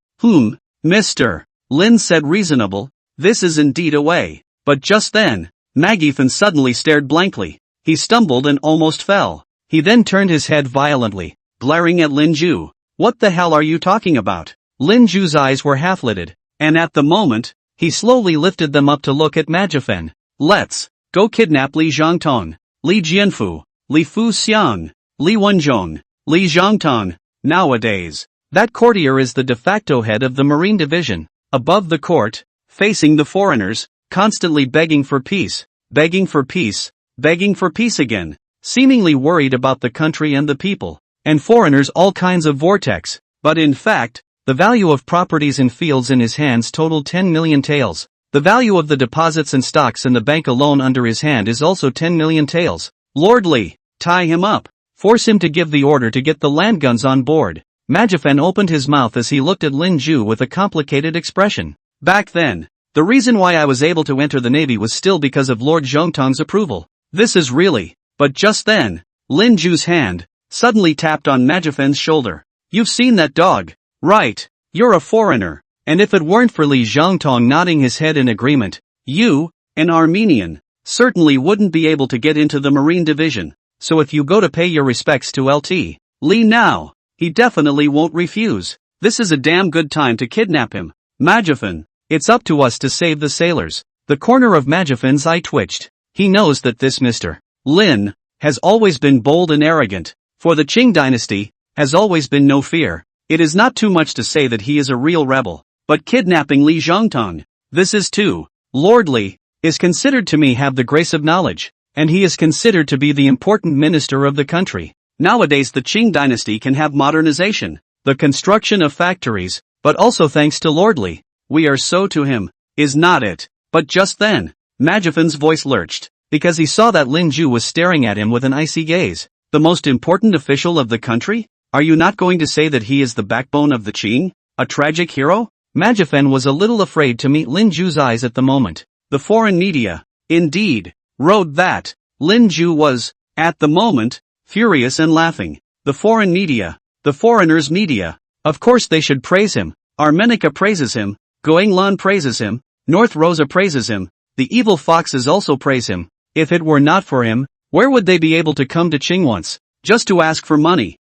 Mr. Lin said reasonable. This is indeed a way. But just then, Magifen suddenly stared blankly. He stumbled and almost fell. He then turned his head violently, glaring at Lin Ju. What the hell are you talking about? Lin Ju's eyes were half-lidded, and at the moment, he slowly lifted them up to look at Majifen. Let's go kidnap Li Zhongtong, Li Jianfu, Li Fu Xiang, Li Wenzhong, Li Zhongtong. Nowadays, that courtier is the de facto head of the Marine Division, above the court, facing the foreigners, constantly begging for peace, begging for peace, begging for peace again, seemingly worried about the country and the people, and foreigners all kinds of vortex. But in fact, the value of properties and fields in his hands totaled 10 million taels. The value of the deposits and stocks in the bank alone under his hand is also 10 million taels. Lord Li, tie him up. Force him to give the order to get the land guns on board. Majifen opened his mouth as he looked at Lin Ju with a complicated expression. Back then, the reason why I was able to enter the Navy was still because of Lord Zhongtang's approval. This is really. But just then, Lin Ju's hand suddenly tapped on Majifen's shoulder. You've seen that dog, right? You're a foreigner. And if it weren't for Li Zhongtang nodding his head in agreement, you, an Armenian, certainly wouldn't be able to get into the Marine Division. So if you go to pay your respects to LT Li now, he definitely won't refuse. This is a damn good time to kidnap him. Majifen, it's up to us to save the sailors. The corner of Majifen's eye twitched. He knows that this Mr. Lin has always been bold and arrogant. For the Qing dynasty, has always been no fear. It is not too much to say that he is a real rebel. But kidnapping Li Zhongtang, this is too. Lord Li is considered to me have the grace of knowledge, and he is considered to be the important minister of the country. Nowadays the Qing dynasty can have modernization, the construction of factories, but also thanks to Lord Li. We are so to him, is not it? But just then, Majifen's voice lurched, because he saw that Lin Ju was staring at him with an icy gaze. The most important official of the country? Are you not going to say that he is the backbone of the Qing? A tragic hero? Majifen was a little afraid to meet Lin Ju's eyes at the moment. The foreign media, indeed, wrote that Lin Ju was, at the moment, furious and laughing. The foreign media, the foreigners' media. Of course they should praise him. Armenica praises him, Goenglan praises him, North Rosa praises him, the evil foxes also praise him. If it were not for him, where would they be able to come to Qing once? Just to ask for money,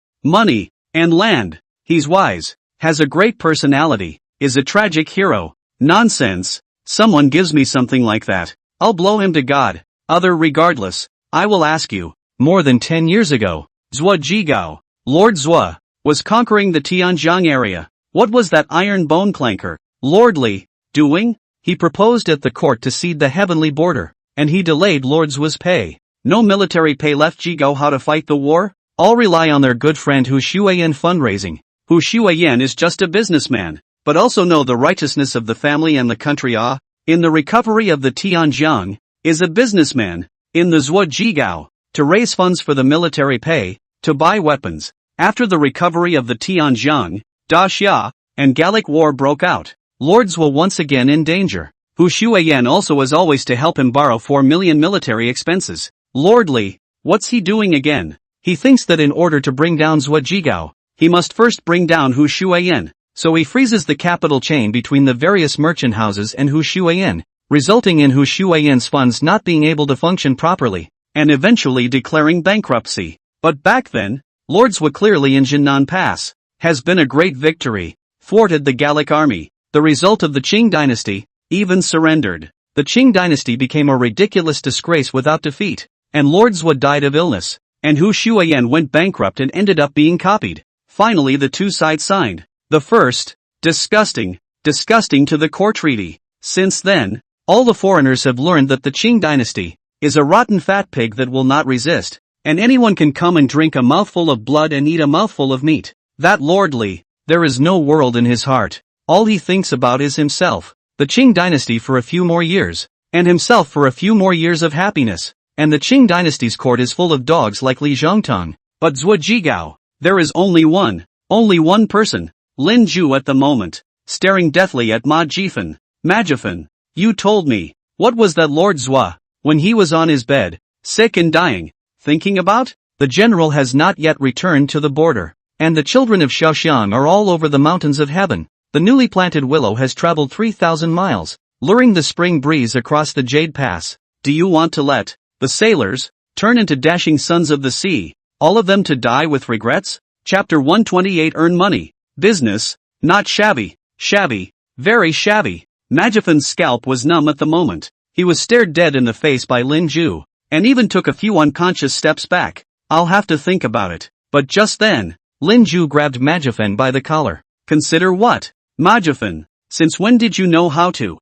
and land. He's wise, has a great personality, is a tragic hero. Nonsense. Someone gives me something like that, I'll blow him to God. Other regardless, I will ask you, more than 10 years ago. Zhuo Jigao, Lord Zhuo, was conquering the Tianjin area. What was that iron bone clanker, Lord Li, doing? He proposed at the court to cede the heavenly border, and he delayed Lord Zhuo's pay. No military pay left Jigao how to fight the war? All rely on their good friend Hu Shuiyan fundraising. Hu Shuiyan is just a businessman, but also know the righteousness of the family and the country. In the recovery of the Tianjin, is a businessman, in the Zhuo Jigao, to raise funds for the military pay, to buy weapons. After the recovery of the Tianjin, Daxia and Gallic War broke out. Lord Zhuo once again in danger. Hu Shuiyan also as always to help him borrow 4 million military expenses. Lord Li, what's he doing again? He thinks that in order to bring down Zhuo Jigao, he must first bring down Hu Shuiyan. So he freezes the capital chain between the various merchant houses and Hu Shuiyan, resulting in Hu Shuiyan's funds not being able to function properly, and eventually declaring bankruptcy. But back then, Lord Zhuo clearly in Jinnan Pass, has been a great victory, thwarted the Gallic army. The result of the Qing dynasty, even surrendered. The Qing dynasty became a ridiculous disgrace without defeat, and Lord Zhuo died of illness, and Hu Shuiyan went bankrupt and ended up being copied. Finally the two sides signed. The first, disgusting to the core treaty. Since then, all the foreigners have learned that the Qing dynasty is a rotten fat pig that will not resist, and anyone can come and drink a mouthful of blood and eat a mouthful of meat. That Lord Li, there is no world in his heart. All he thinks about is himself, the Qing dynasty for a few more years, and himself for a few more years of happiness. And the Qing dynasty's court is full of dogs like Li Zhongtong. But Zhuo Jigao, there is only one person. Lin Zhu at the moment, staring deathly at Ma Jifan. Majifan, you told me, what was that Lord Zhuo, when he was on his bed, sick and dying, thinking about? The general has not yet returned to the border, and the children of Shaoxiang are all over the mountains of heaven. The newly planted willow has traveled 3,000 miles, luring the spring breeze across the Jade Pass. Do you want to let the sailors turn into dashing sons of the sea, all of them to die with regrets? Chapter 128 Earn money. Business, not shabby, very shabby. Majifan's scalp was numb at the moment. He was stared dead in the face by Lin Zhu, and even took a few unconscious steps back. I'll have to think about it. But just then, Lin Zhu grabbed Majifan by the collar. Consider what? Majifan, since when did you know how to,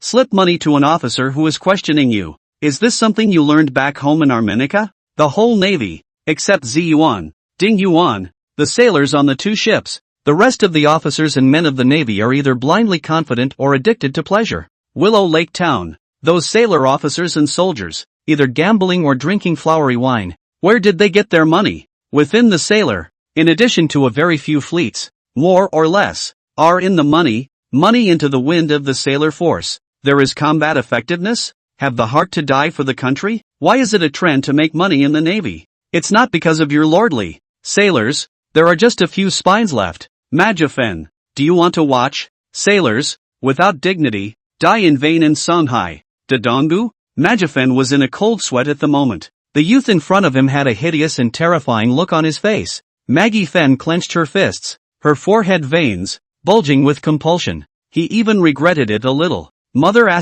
slip money to an officer who is questioning you? Is this something you learned back home in Armenica? The whole navy, except Ziyuan, Ding Yuan, the sailors on the two ships, the rest of the officers and men of the navy are either blindly confident or addicted to pleasure. Willow Lake Town, those sailor officers and soldiers, either gambling or drinking flowery wine. Where did they get their money? Within the sailor, in addition to a very few fleets, more or less, are in the money into the wind of the sailor force. There is combat effectiveness, have the heart to die for the country. Why is it a trend to make money in the navy? It's not because of your lordly sailors. There are just a few spines left. Majifan, do you want to watch sailors, without dignity, die in vain in Songhai? Dodongu? Majifan was in a cold sweat at the moment. The youth in front of him had a hideous and terrifying look on his face. Maggie Fen clenched her fists, her forehead veins bulging with compulsion. He even regretted it a little. Mother I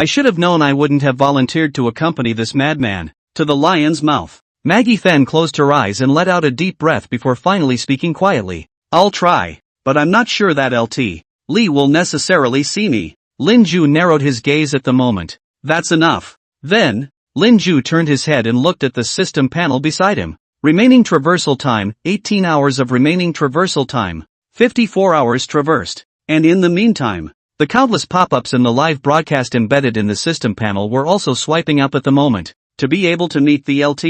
should have known I wouldn't have volunteered to accompany this madman to the lion's mouth. Maggie Fen closed her eyes and let out a deep breath before finally speaking quietly. I'll try, but I'm not sure that Lt. Li will necessarily see me. Lin Zhu narrowed his gaze at the moment. That's enough. Then, Lin Zhu turned his head and looked at the system panel beside him. Remaining traversal time, 18 hours of remaining traversal time, 54 hours traversed. And in the meantime, the countless pop-ups in the live broadcast embedded in the system panel were also swiping up at the moment. To be able to meet the Lt.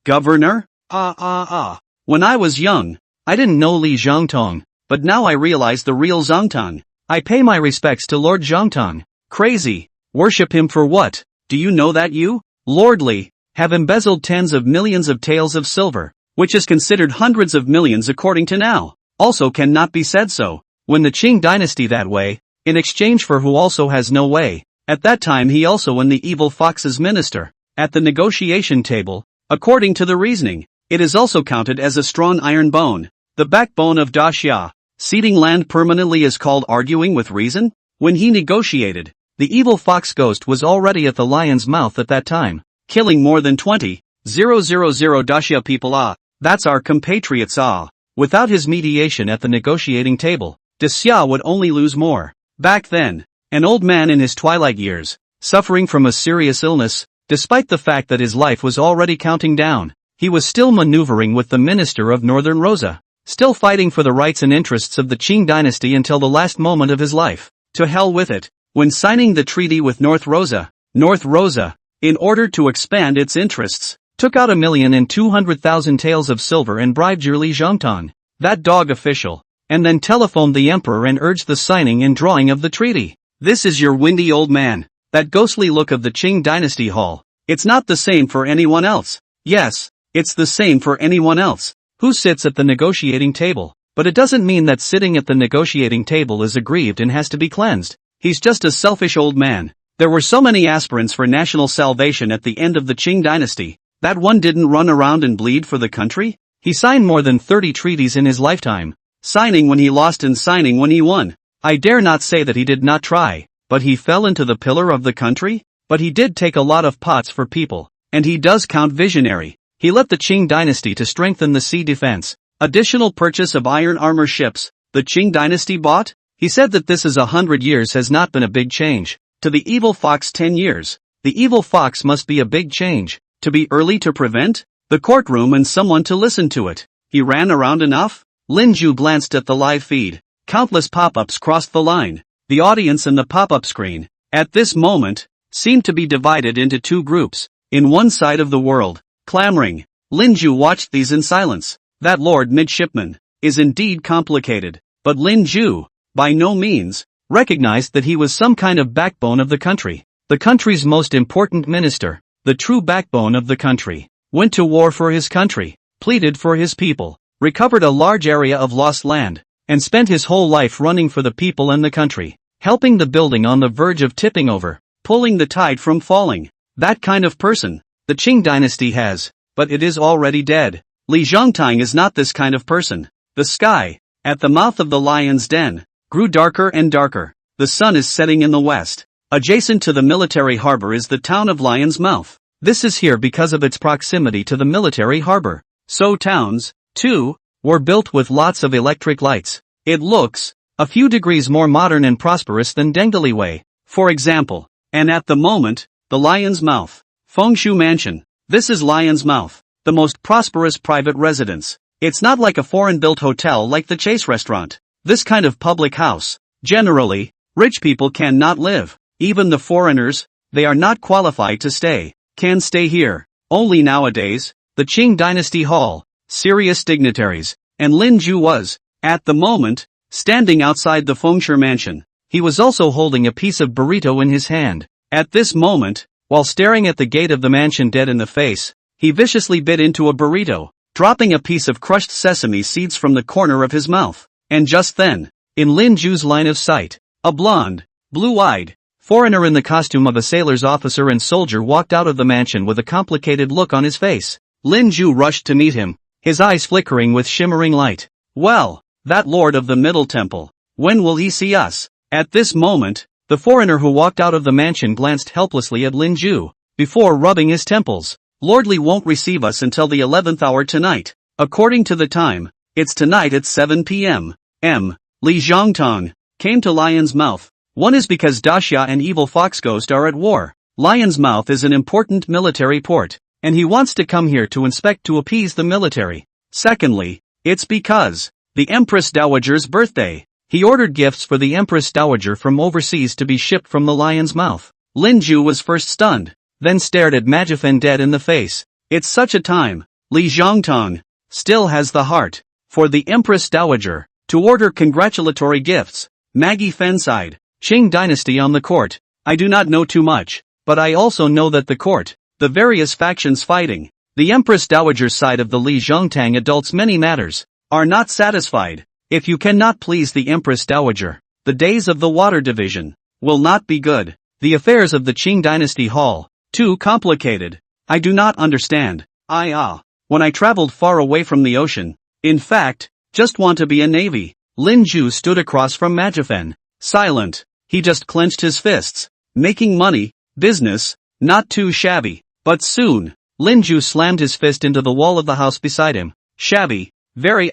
Governor? When I was young, I didn't know Li Zhongtong, but now I realize the real Zhongtong. I pay my respects to Lord Zhongtong. Crazy. Worship him for what? Do you know that you, Lord Li, have embezzled tens of millions of taels of silver, which is considered hundreds of millions according to now, also cannot be said so, when the Qing dynasty that way, in exchange for who also has no way. At that time he also and the evil fox's minister, at the negotiation table. According to the reasoning, it is also counted as a strong iron bone, the backbone of Daxia. Ceding land permanently is called arguing with reason. When he negotiated, the evil fox ghost was already at the lion's mouth at that time. killing more than 20,000 Daxia people. That's our compatriots. Without his mediation at the negotiating table, Daxia would only lose more. Back then, an old man in his twilight years, suffering from a serious illness, despite the fact that his life was already counting down, he was still maneuvering with the minister of Northern Rosa, still fighting for the rights and interests of the Qing dynasty until the last moment of his life. To hell with it. When signing the treaty with North Rosa, in order to expand its interests, took out 1,200,000 taels of silver and bribed Li Zhongtong, that dog official, and then telephoned the emperor and urged the signing and drawing of the treaty. This is your windy old man, that ghostly look of the Qing dynasty hall. It's not the same for anyone else. Yes, it's the same for anyone else who sits at the negotiating table, but it doesn't mean that sitting at the negotiating table is aggrieved and has to be cleansed. He's just a selfish old man. There were so many aspirants for national salvation at the end of the Qing dynasty, that one didn't run around and bleed for the country? He signed more than 30 treaties in his lifetime, signing when he lost and signing when he won. I dare not say that he did not try, but he fell into the pillar of the country? But he did take a lot of pots for people, and he does count visionary. He led the Qing dynasty to strengthen the sea defense. Additional purchase of iron armor ships, the Qing dynasty bought? He said that this is 100 years has not been a big change. To the evil fox 10 years. The evil fox must be a big change. To be early to prevent? The courtroom and someone to listen to it. He ran around enough? Lin Ju glanced at the live feed. Countless pop-ups crossed the line. The audience and the pop-up screen, at this moment, seemed to be divided into two groups. In one side of the world, clamoring. Lin Ju watched these in silence. That Lord Midshipman is indeed complicated, but Lin Ju, by no means, recognized that he was some kind of backbone of the country. The country's most important minister, the true backbone of the country, went to war for his country, pleaded for his people, recovered a large area of lost land, and spent his whole life running for the people and the country, helping the building on the verge of tipping over, pulling the tide from falling. That kind of person, the Qing dynasty has, but it is already dead. Li Zhongtang is not this kind of person. The sky, at the mouth of the lion's den, grew darker and darker. The sun is setting in the west. Adjacent to the military harbor is the town of Lion's Mouth. This is here because of its proximity to the military harbor. So towns, too, were built with lots of electric lights. It looks a few degrees more modern and prosperous than Dengdali Way, for example. And at the moment, the Lion's Mouth, Fengshu Mansion. This is Lion's Mouth, the most prosperous private residence. It's not like a foreign-built hotel like the Chase restaurant. This kind of public house, generally, rich people cannot live. Even the foreigners, they are not qualified to stay, can stay here. Only nowadays, the Qing dynasty hall, serious dignitaries, and Lin Ju was, at the moment, standing outside the Fengshu mansion. He was also holding a piece of burrito in his hand. At this moment, while staring at the gate of the mansion dead in the face, he viciously bit into a burrito, dropping a piece of crushed sesame seeds from the corner of his mouth. And just then, in Lin Ju's line of sight, a blonde, blue-eyed foreigner in the costume of a sailor's officer and soldier walked out of the mansion with a complicated look on his face. Lin Ju rushed to meet him, his eyes flickering with shimmering light. Well, that lord of the Middle Temple, when will he see us? At this moment, the foreigner who walked out of the mansion glanced helplessly at Lin Ju, before rubbing his temples. Lord Li won't receive us until the 11th hour tonight. According to the time, it's tonight at 7 p.m. Li Zhongtong came to Lion's Mouth. One is because Daxia and Evil Fox Ghost are at war. Lion's Mouth is an important military port, and he wants to come here to inspect to appease the military. Secondly, it's because the Empress Dowager's birthday. He ordered gifts for the Empress Dowager from overseas to be shipped from the Lion's Mouth. Lin Ju was first stunned, then stared at Majifen dead in the face. It's such a time. Li Zhongtong still has the heart for the Empress Dowager to order congratulatory gifts. Maggie Fen sighed. Qing dynasty on the court. I do not know too much, but I also know that the court, the various factions fighting, the Empress Dowager's side of the Li Zhongtang adults many matters, are not satisfied. If you cannot please the Empress Dowager, the days of the water division will not be good. The affairs of the Qing dynasty hall, too complicated. I do not understand. When I traveled far away from the ocean, in fact, just want to be a navy. Lin Ju stood across from Majifen, silent. He just clenched his fists. Making money, business, not too shabby. But soon, Lin Ju slammed his fist into the wall of the house beside him. Shabby, very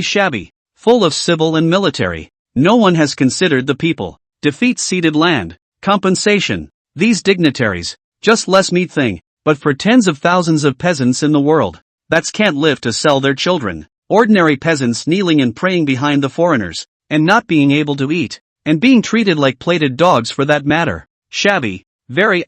shabby, full of civil and military. No one has considered the people. Defeat ceded land, compensation. These dignitaries, just less meat thing, but for tens of thousands of peasants in the world, that can't live to sell their children. Ordinary peasants kneeling and praying behind the foreigners, and not being able to eat, and being treated like plated dogs for that matter. Shabby, very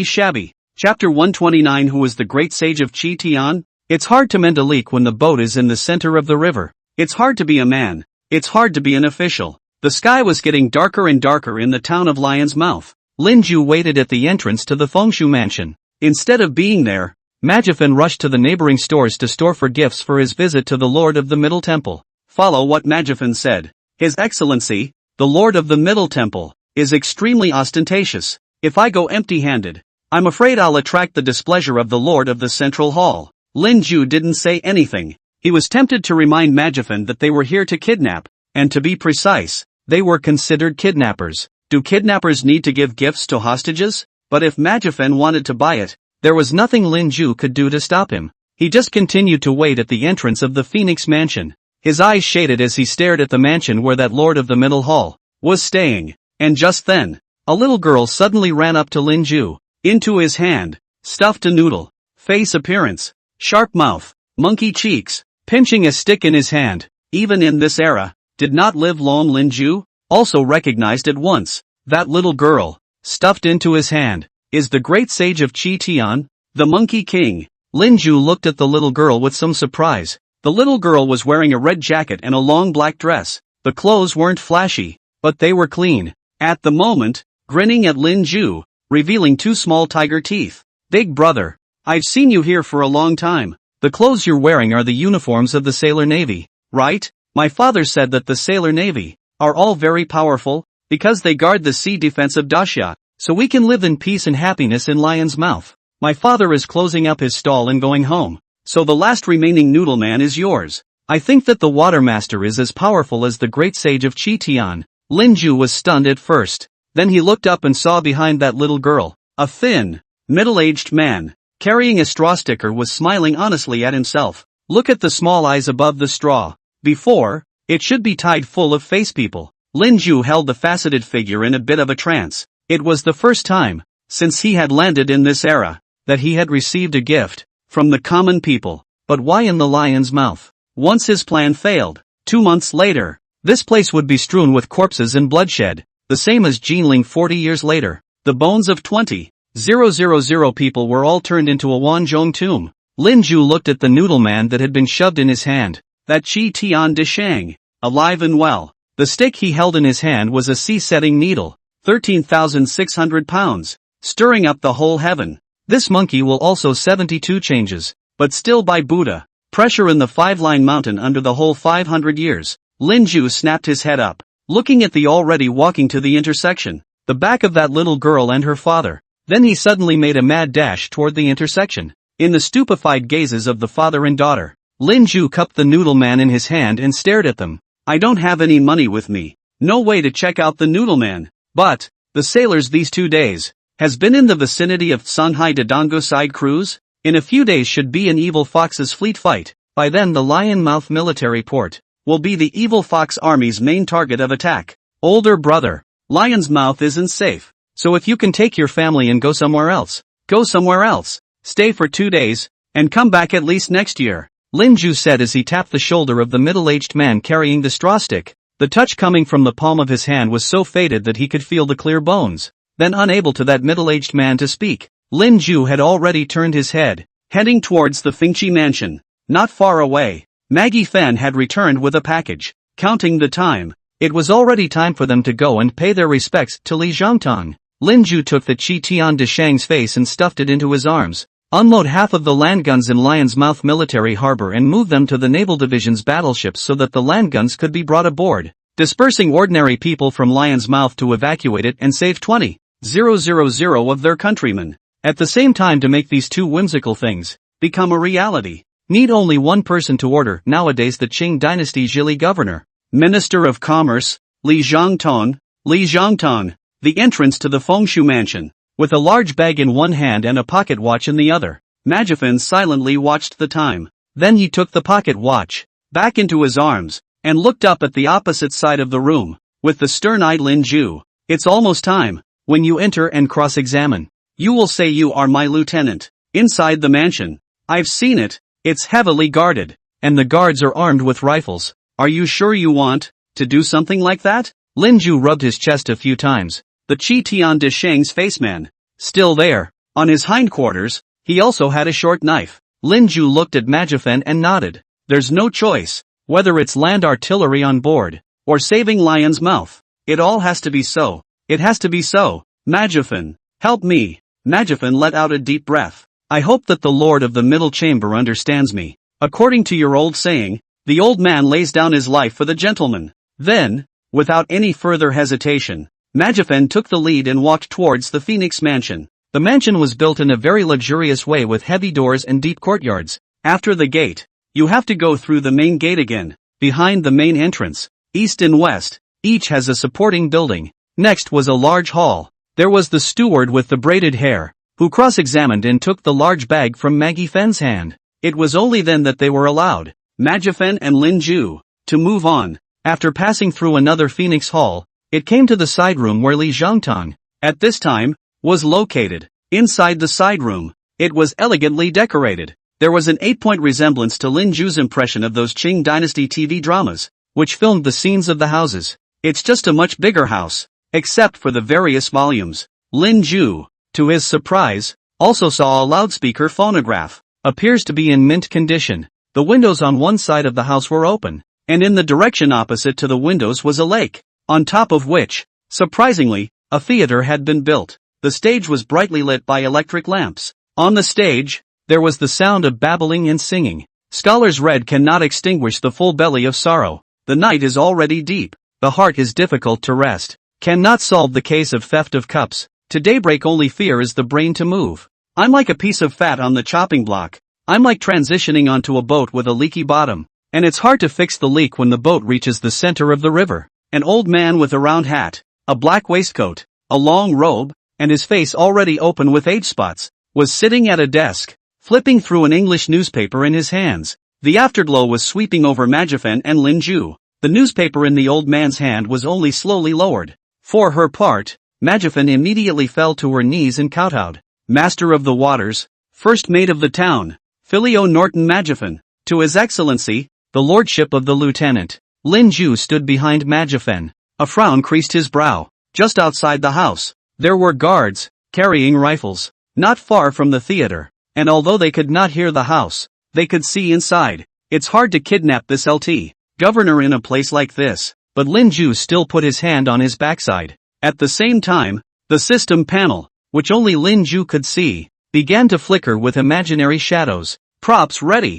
shabby. Chapter 129. Who is the great sage of Chi Tian? It's hard to mend a leak when the boat is in the center of the river. It's hard to be a man. It's hard to be an official. The sky was getting darker and darker in the town of Lion's Mouth. Lin Ju waited at the entrance to the Fengshu mansion. Instead of being there, Majifan rushed to the neighboring stores to store for gifts for his visit to the Lord of the Middle Temple. Follow what Majifan said. His Excellency, the Lord of the Middle Temple, is extremely ostentatious. If I go empty-handed, I'm afraid I'll attract the displeasure of the Lord of the Central Hall. Lin Ju didn't say anything. He was tempted to remind Majifan that they were here to kidnap, and to be precise, they were considered kidnappers. Do kidnappers need to give gifts to hostages? But if Majifan wanted to buy it, there was nothing Lin Ju could do to stop him. He just continued to wait at the entrance of the Phoenix Mansion. His eyes shaded as he stared at the mansion where that Lord of the Middle Hall was staying. And just then, a little girl suddenly ran up to Lin Ju. Into his hand, stuffed a noodle. Face appearance, sharp mouth, monkey cheeks, pinching a stick in his hand. Even in this era, did not live long. Lin Ju also recognized at once. That little girl, stuffed into his hand, is the great sage of Chi Tian, the Monkey King. Lin Ju looked at the little girl with some surprise. The little girl was wearing a red jacket and a long black dress. The clothes weren't flashy, but they were clean. At the moment, grinning at Lin Ju, revealing two small tiger teeth. Big brother, I've seen you here for a long time. The clothes you're wearing are the uniforms of the Sailor Navy, right? My father said that the Sailor Navy are all very powerful, because they guard the sea defense of Daxia, so we can live in peace and happiness in Lion's Mouth. My father is closing up his stall and going home, so the last remaining noodle man is yours. I think that the water master is as powerful as the great sage of Chi Tian. Lin Ju was stunned at first. Then he looked up and saw behind that little girl, a thin, middle-aged man, carrying a straw sticker, was smiling honestly at himself. Look at the small eyes above the straw. Before, it should be tied full of face people. Lin Ju held the faceted figure in a bit of a trance. It was the first time, since he had landed in this era, that he had received a gift from the common people. But why in the Lion's Mouth? Once his plan failed. 2 months later, this place would be strewn with corpses and bloodshed. The same as Jinling 40 years later. The bones of 20,000 people were all turned into a Wanzhong tomb. Lin Ju looked at the noodle man that had been shoved in his hand. That Chi Tian de Shang, alive and well. The stick he held in his hand was a sea-setting needle, 13,600 pounds, stirring up the whole heaven. This monkey will also 72 changes, but still by Buddha. Pressure in the 5-line mountain under the whole 500 years. Lin Ju snapped his head up, looking at the already walking to the intersection, the back of that little girl and her father. Then he suddenly made a mad dash toward the intersection. In the stupefied gazes of the father and daughter, Lin Ju cupped the noodle man in his hand and stared at them. I don't have any money with me. No way to check out the noodle man. But, the sailors these 2 days, has been in the vicinity of Shanghai Dadango side cruise? In a few days should be an Evil Fox's fleet fight. By then the Lion Mouth military port will be the Evil Fox army's main target of attack. Older brother, Lion's Mouth isn't safe. So if you can take your family and go somewhere else, go somewhere else. Stay for 2 days, and come back at least next year. Lin Ju said as he tapped the shoulder of the middle-aged man carrying the straw stick. The touch coming from the palm of his hand was so faded that he could feel the clear bones. Then unable to that middle-aged man to speak, Lin Ju had already turned his head, heading towards the Fengchi mansion. Not far away, Maggie Fan had returned with a package. Counting the time, it was already time for them to go and pay their respects to Li Zhangtong. Lin Ju took the Chi Tian de Shang's face and stuffed it into his arms. Unload half of the land guns in Lion's Mouth military harbor and move them to the Naval Division's battleships so that the land guns could be brought aboard. Dispersing ordinary people from Lion's Mouth to evacuate it and save 20,000 of their countrymen. At the same time, to make these two whimsical things become a reality, need only one person to order. Nowadays the Qing dynasty Zhili governor, Minister of Commerce, Li Zhangtong. The entrance to the Fengshu mansion with a large bag in one hand and a pocket watch in the other. Majifin silently watched the time. Then he took the pocket watch back into his arms, and looked up at the opposite side of the room, with the stern-eyed Lin Ju. It's almost time. When you enter and cross-examine, you will say you are my lieutenant. Inside the mansion. I've seen it. It's heavily guarded, and the guards are armed with rifles. Are you sure you want to do something like that? Lin Ju rubbed his chest a few times. The Qi Tian de Sheng's faceman, still there. On his hindquarters, he also had a short knife. Lin Ju looked at Majifin and nodded. There's no choice. Whether it's land artillery on board, or saving Lion's Mouth. It all has to be so. It has to be so. Majifin, help me. Majifin let out a deep breath. I hope that the Lord of the Middle Chamber understands me. According to your old saying, the old man lays down his life for the gentleman. Then, without any further hesitation, Majifin took the lead and walked towards the Phoenix Mansion. The mansion was built in a very luxurious way with heavy doors and deep courtyards. After the gate, you have to go through the main gate again. Behind the main entrance, east and west, each has a supporting building. Next was a large hall. There was the steward with the braided hair, who cross-examined and took the large bag from Maggie Fen's hand. It was only then that they were allowed, Majifin and Lin Ju, to move on. After passing through another Phoenix Hall, it came to the side room where Li Zhangtang, at this time, was located. Inside the side room, it was elegantly decorated. There was an 8-point resemblance to Lin Ju's impression of those Qing Dynasty TV dramas, which filmed the scenes of the houses. It's just a much bigger house, except for the various volumes. Lin Ju, to his surprise, also saw a loudspeaker phonograph. Appears to be in mint condition. The windows on one side of the house were open, and in the direction opposite to the windows was a lake, on top of which, surprisingly, a theater had been built. The stage was brightly lit by electric lamps. On the stage, there was the sound of babbling and singing. Scholars read cannot extinguish the full belly of sorrow. The night is already deep. The heart is difficult to rest. Cannot solve the case of theft of cups. To daybreak only fear is the brain to move. I'm like a piece of fat on the chopping block. I'm like transitioning onto a boat with a leaky bottom. And it's hard to fix the leak when the boat reaches the center of the river. An old man with a round hat, a black waistcoat, a long robe, and his face already open with age spots, was sitting at a desk, flipping through an English newspaper in his hands. The afterglow was sweeping over Majifin and Lin Ju. The newspaper in the old man's hand was only slowly lowered. For her part, Majifin immediately fell to her knees and kowtowed. Master of the Waters, First Mate of the Town, Filio Norton Majifin, to His Excellency, the Lordship of the Lieutenant. Lin Ju stood behind Majifin. A frown creased his brow. Just outside the house, there were guards, carrying rifles, not far from the theater, and although they could not hear the house, they could see inside. It's hard to kidnap this LT governor in a place like this, but Lin Ju still put his hand on his backside. At the same time, the system panel, which only Lin Ju could see, began to flicker with imaginary shadows. Props ready.